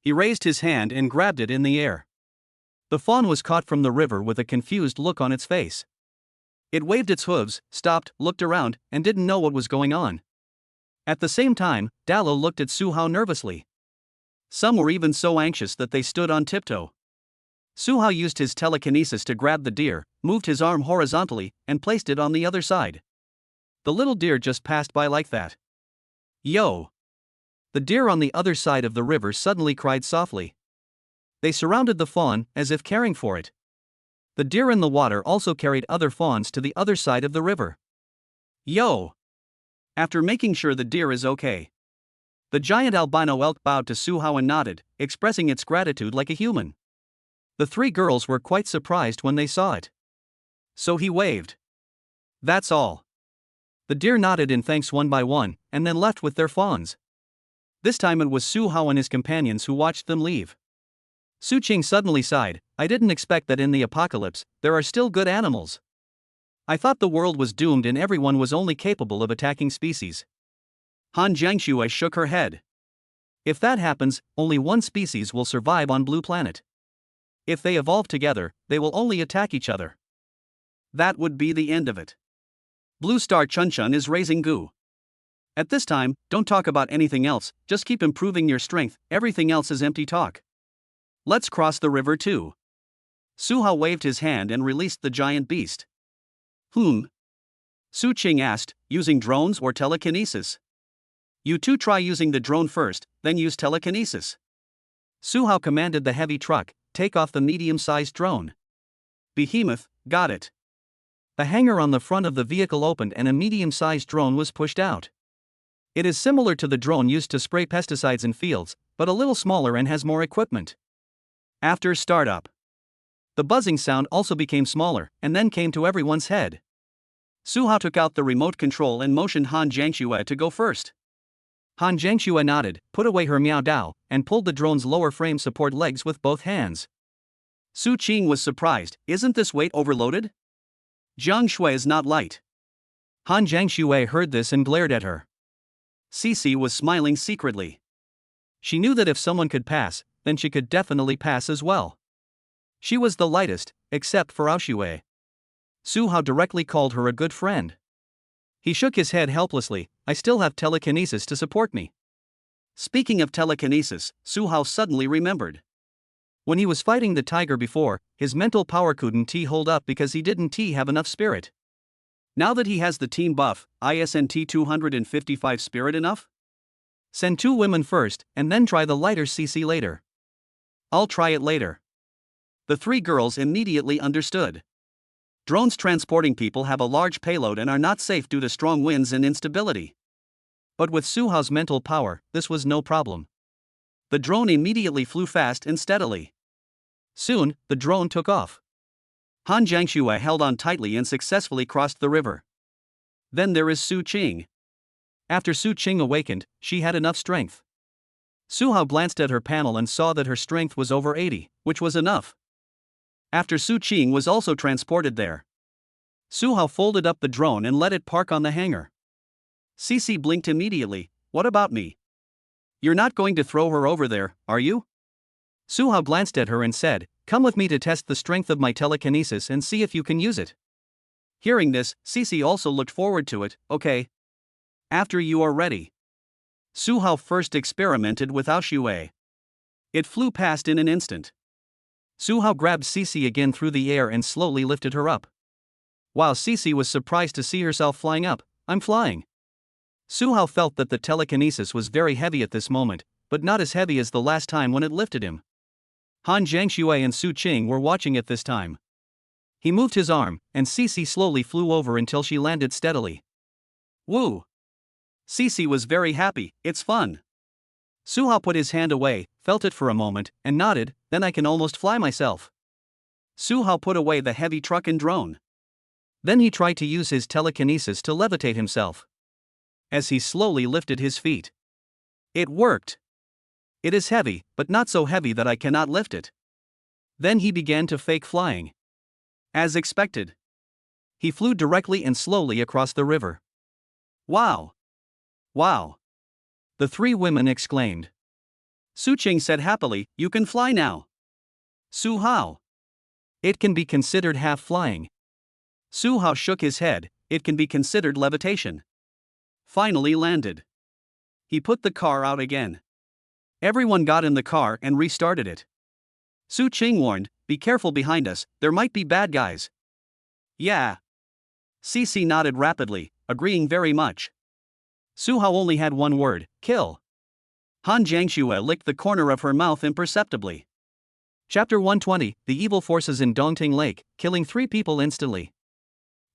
He raised his hand and grabbed it in the air. The fawn was caught from the river with a confused look on its face. It waved its hooves, stopped, looked around, and didn't know what was going on. At the same time, Dallo looked at Su Hao nervously. Some were even so anxious that they stood on tiptoe. Su Hao used his telekinesis to grab the deer, moved his arm horizontally, and placed it on the other side. The little deer just passed by like that. Yo! The deer on the other side of the river suddenly cried softly. They surrounded the fawn, as if caring for it. The deer in the water also carried other fawns to the other side of the river. Yo! After making sure the deer is okay, the giant albino elk bowed to Su Hao and nodded, expressing its gratitude like a human. The three girls were quite surprised when they saw it. So he waved. That's all. The deer nodded in thanks one by one, and then left with their fawns. This time it was Su Hao and his companions who watched them leave. Su Qing suddenly sighed. I didn't expect that in the apocalypse, there are still good animals. I thought the world was doomed and everyone was only capable of attacking species. Han Jiangxue shook her head. If that happens, only one species will survive on Blue Planet. If they evolve together, they will only attack each other. That would be the end of it. Blue Star Chunchun is raising goo. At this time, don't talk about anything else, just keep improving your strength, everything else is empty talk. Let's cross the river too. Su Hao waved his hand and released the giant beast. Su Qing asked, using drones or telekinesis? You two try using the drone first, then use telekinesis. Su Hao commanded the heavy truck, take off the medium-sized drone. Behemoth, got it. The hangar on the front of the vehicle opened and a medium-sized drone was pushed out. It is similar to the drone used to spray pesticides in fields, but a little smaller and has more equipment. After startup, the buzzing sound also became smaller and then came to everyone's head. Su Hao took out the remote control and motioned Han Jiangxue to go first. Han Jiangxue nodded, put away her Miao Dao, and pulled the drone's lower frame support legs with both hands. Su Qing was surprised, isn't this weight overloaded? Jiang Shui is not light. Han Jiangxue heard this and glared at her. Cici was smiling secretly. She knew that if someone could pass, then she could definitely pass as well. She was the lightest, except for Aoxue. Su Hao directly called her a good friend. He shook his head helplessly. I still have telekinesis to support me. Speaking of telekinesis, Su Hao suddenly remembered. When he was fighting the tiger before, his mental power couldn't hold up because he didn't have enough spirit. Now that he has the team buff, isn't 255 spirit enough? Send 2 women first, and then try the lighter CC later. I'll try it later. The 3 girls immediately understood. Drones transporting people have a large payload and are not safe due to strong winds and instability. But with Su Hao's mental power, this was no problem. The drone immediately flew fast and steadily. Soon, the drone took off. Han Jiangxue held on tightly and successfully crossed the river. Then there is Su Qing. After Su Qing awakened, she had enough strength. Su Hao glanced at her panel and saw that her strength was over 80, which was enough. After Su Qing was also transported there, Su Hao folded up the drone and let it park on the hangar. Cici blinked immediately. What about me? You're not going to throw her over there, are you? Su Hao glanced at her and said, come with me to test the strength of my telekinesis and see if you can use it. Hearing this, Cici also looked forward to it. Okay. After you are ready. Su Hao first experimented with Aoxue. It flew past in an instant. Su Hao grabbed Cici again through the air and slowly lifted her up. While Cici was surprised to see herself flying up, I'm flying. Su Hao felt that the telekinesis was very heavy at this moment, but not as heavy as the last time when it lifted him. Han Jiangxue and Su Qing were watching at this time. He moved his arm, and Cici slowly flew over until she landed steadily. Woo! Cici was very happy, it's fun. Su Hao put his hand away, felt it for a moment, and nodded, then I can almost fly myself. Su Hao put away the heavy truck and drone. Then he tried to use his telekinesis to levitate himself. As he slowly lifted his feet. It worked. It is heavy, but not so heavy that I cannot lift it. Then he began to fake flying. As expected. He flew directly and slowly across the river. Wow! Wow! The 3 women exclaimed. Su Qing said happily, you can fly now. Su Hao. It can be considered half flying. Su Hao shook his head, it can be considered levitation. Finally landed. He put the car out again. Everyone got in the car and restarted it. Su Qing warned, be careful behind us, there might be bad guys. Yeah. Cece nodded rapidly, agreeing very much. Suhao only had one word: kill. Han Jiangxue licked the corner of her mouth imperceptibly. Chapter 120, The Evil Forces in Dongting Lake, killing 3 people instantly.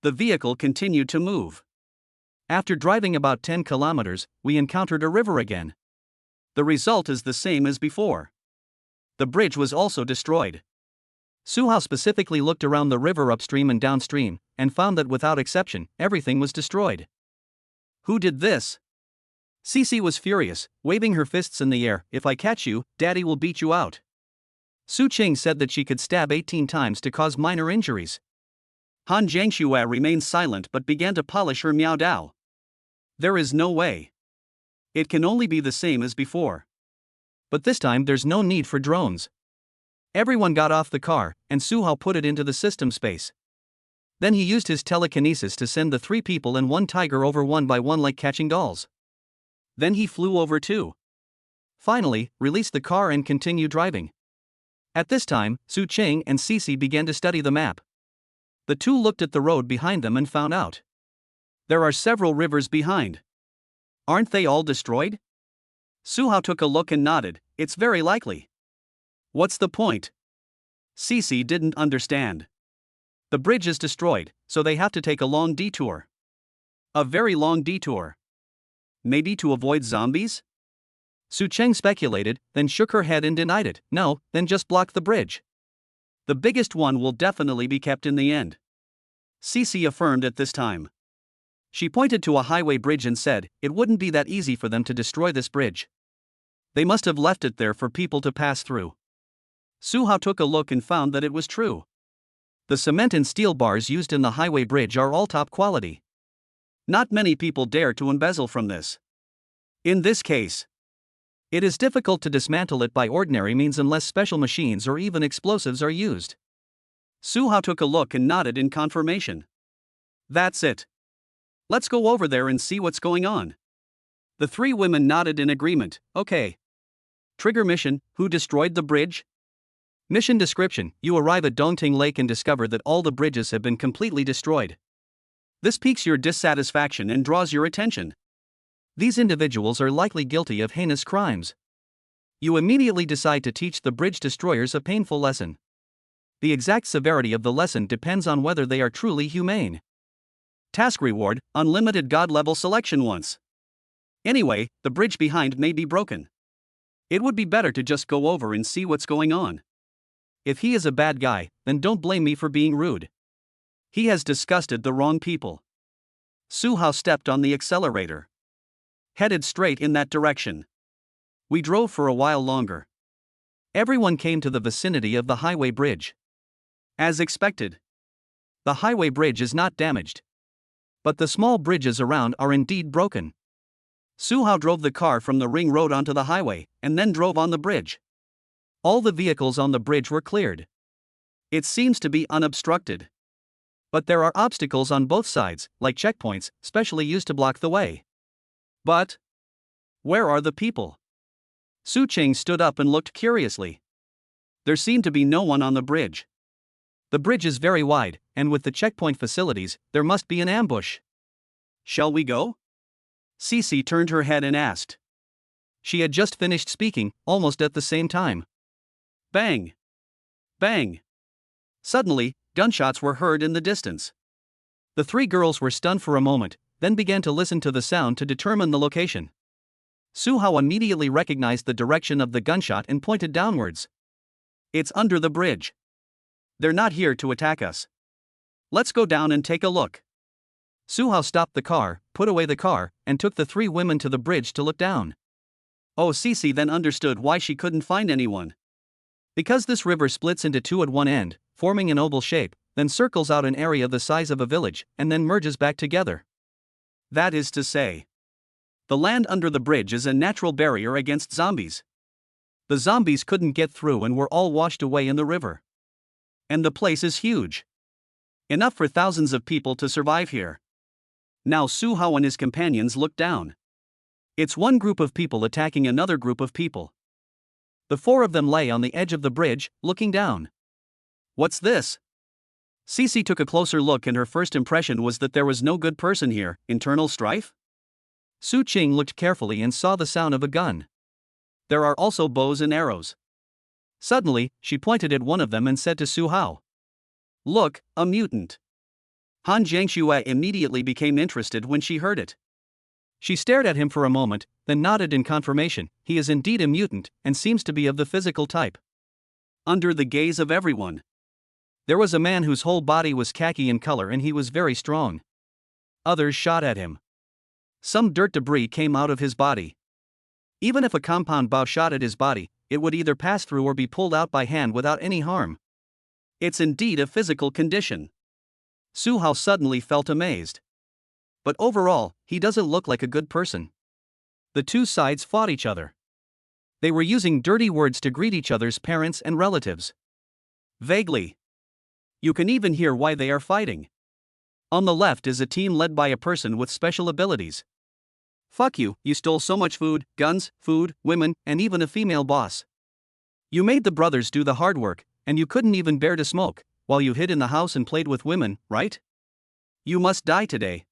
The vehicle continued to move. After driving about 10 kilometers, we encountered a river again. The result is the same as before. The bridge was also destroyed. Suhao specifically looked around the river upstream and downstream, and found that without exception, everything was destroyed. Who did this? Cece was furious, waving her fists in the air. If I catch you, Daddy will beat you out. Su Qing said that she could stab 18 times to cause minor injuries. Han Jiangxue remained silent but began to polish her Miao Dao. There is no way. It can only be the same as before. But this time there's no need for drones. Everyone got off the car, and Suhao put it into the system space. Then he used his telekinesis to send the 3 people and 1 tiger over one by one like catching dolls. Then he flew over too. Finally, released the car and continued driving. At this time, Su Qing and Cece began to study the map. The 2 looked at the road behind them and found out. There are several rivers behind. Aren't they all destroyed? Suhao took a look and nodded. It's very likely. What's the point? Cece didn't understand. The bridge is destroyed, so they have to take a long detour. A very long detour. Maybe to avoid zombies? Su Qing speculated, then shook her head and denied it. No, then just block the bridge. The biggest one will definitely be kept in the end. Cece affirmed at this time. She pointed to a highway bridge and said, it wouldn't be that easy for them to destroy this bridge. They must have left it there for people to pass through. Suhao took a look and found that it was true. The cement and steel bars used in the highway bridge are all top quality. Not many people dare to embezzle from this. In this case, it is difficult to dismantle it by ordinary means unless special machines or even explosives are used. Suhao took a look and nodded in confirmation. That's it. Let's go over there and see what's going on. The 3 women nodded in agreement. Okay. Trigger mission: who destroyed the bridge? Mission description: you arrive at Dongting Lake and discover that all the bridges have been completely destroyed. This piques your dissatisfaction and draws your attention. These individuals are likely guilty of heinous crimes. You immediately decide to teach the bridge destroyers a painful lesson. The exact severity of the lesson depends on whether they are truly humane. Task reward: unlimited god-level selection once. Anyway, the bridge behind may be broken. It would be better to just go over and see what's going on. If he is a bad guy, then don't blame me for being rude. He has disgusted the wrong people. Suhao stepped on the accelerator. Headed straight in that direction. We drove for a while longer. Everyone came to the vicinity of the highway bridge. As expected. The highway bridge is not damaged. But the small bridges around are indeed broken. Suhao drove the car from the ring road onto the highway, and then drove on the bridge. All the vehicles on the bridge were cleared. It seems to be unobstructed. But there are obstacles on both sides, like checkpoints, specially used to block the way. But where are the people? Su Qing stood up and looked curiously. There seemed to be no one on the bridge. The bridge is very wide, and with the checkpoint facilities, there must be an ambush. Shall we go? Cece turned her head and asked. She had just finished speaking, almost at the same time. Bang! Bang! Suddenly, gunshots were heard in the distance. The 3 girls were stunned for a moment, then began to listen to the sound to determine the location. Suhao immediately recognized the direction of the gunshot and pointed downwards. It's under the bridge. They're not here to attack us. Let's go down and take a look. Suhao stopped the car, put away the car, and took the 3 women to the bridge to look down. Oh, Cece then understood why she couldn't find anyone. Because this river splits into 2 at one end, forming an oval shape, then circles out an area the size of a village, and then merges back together. That is to say, the land under the bridge is a natural barrier against zombies. The zombies couldn't get through and were all washed away in the river. And the place is huge. Enough for thousands of people to survive here. Now Suhao and his companions looked down. It's one group of people attacking another group of people. The 4 of them lay on the edge of the bridge, looking down. What's this? Cece took a closer look and her first impression was that there was no good person here. Internal strife? Su Qing looked carefully and saw the sound of a gun. There are also bows and arrows. Suddenly, she pointed at one of them and said to Su Hao, "Look, a mutant." Han Jiangxue immediately became interested when she heard it. She stared at him for a moment, then nodded in confirmation. He is indeed a mutant, and seems to be of the physical type. Under the gaze of everyone, there was a man whose whole body was khaki in color and he was very strong. Others shot at him. Some dirt debris came out of his body. Even if a compound bow shot at his body, it would either pass through or be pulled out by hand without any harm. It's indeed a physical condition. Su Hao suddenly felt amazed. But overall, he doesn't look like a good person. The two sides fought each other. They were using dirty words to greet each other's parents and relatives. Vaguely. You can even hear why they are fighting. On the left is a team led by a person with special abilities. Fuck you, you stole so much food, guns, food, women, and even a female boss. You made the brothers do the hard work, and you couldn't even bear to smoke, while you hid in the house and played with women, right? You must die today.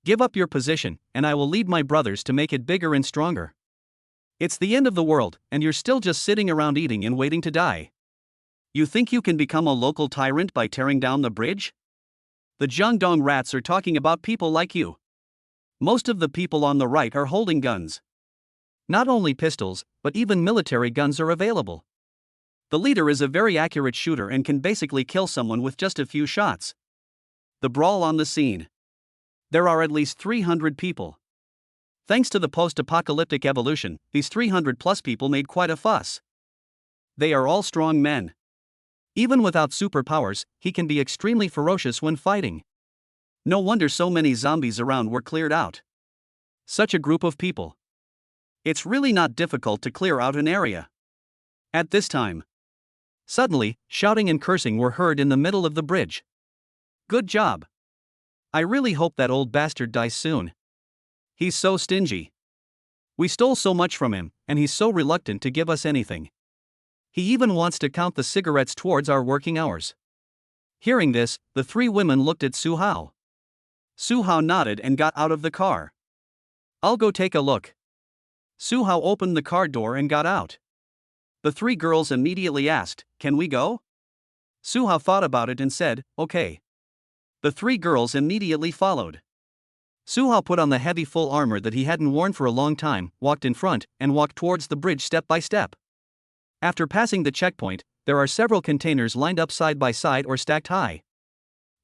Give up your position, and I will lead my brothers to make it bigger and stronger. It's the end of the world, and you're still just sitting around eating and waiting to die. You think you can become a local tyrant by tearing down the bridge? The Jiangdong rats are talking about people like you. Most of the people on the right are holding guns. Not only pistols, but even military guns are available. The leader is a very accurate shooter and can basically kill someone with just a few shots. The brawl on the scene. There are at least 300 people. Thanks to the post-apocalyptic evolution, these 300 plus people made quite a fuss. They are all strong men. Even without superpowers, he can be extremely ferocious when fighting. No wonder so many zombies around were cleared out. Such a group of people. It's really not difficult to clear out an area. At this time, suddenly, shouting and cursing were heard in the middle of the bridge. Good job. I really hope that old bastard dies soon. He's so stingy. We stole so much from him, and he's so reluctant to give us anything. He even wants to count the cigarettes towards our working hours. Hearing this, the three women looked at Su Hao. Su Hao nodded and got out of the car. I'll go take a look. Su Hao opened the car door and got out. The three girls immediately asked, "Can we go?" Su Hao thought about it and said, "Okay." The three girls immediately followed. Su Hao put on the heavy full armor that he hadn't worn for a long time, walked in front, and walked towards the bridge step by step. After passing the checkpoint, there are several containers lined up side by side or stacked high.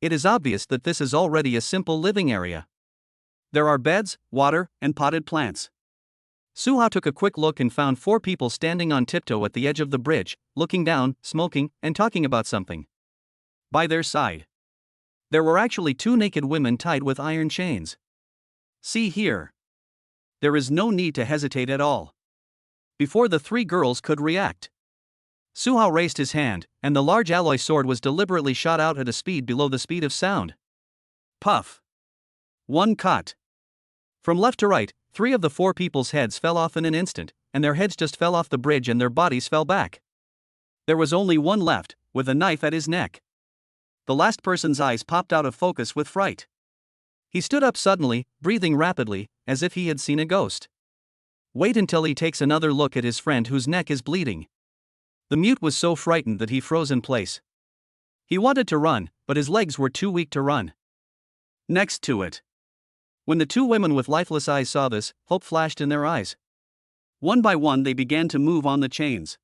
It is obvious that this is already a simple living area. There are beds, water, and potted plants. Su Hao took a quick look and found 4 people standing on tiptoe at the edge of the bridge, looking down, smoking, and talking about something. By their side, there were actually 2 naked women tied with iron chains. See here. There is no need to hesitate at all. Before the 3 girls could react, Su Hao raised his hand, and the large alloy sword was deliberately shot out at a speed below the speed of sound. Puff. 1 cut. From left to right, 3 of the 4 people's heads fell off in an instant, and their heads just fell off the bridge and their bodies fell back. There was only one left, with a knife at his neck. The last person's eyes popped out of focus with fright. He stood up suddenly, breathing rapidly, as if he had seen a ghost. Wait until he takes another look at his friend whose neck is bleeding. The mute was so frightened that he froze in place. He wanted to run, but his legs were too weak to run. Next to it. When the 2 women with lifeless eyes saw this, hope flashed in their eyes. One by one they began to move on the chains.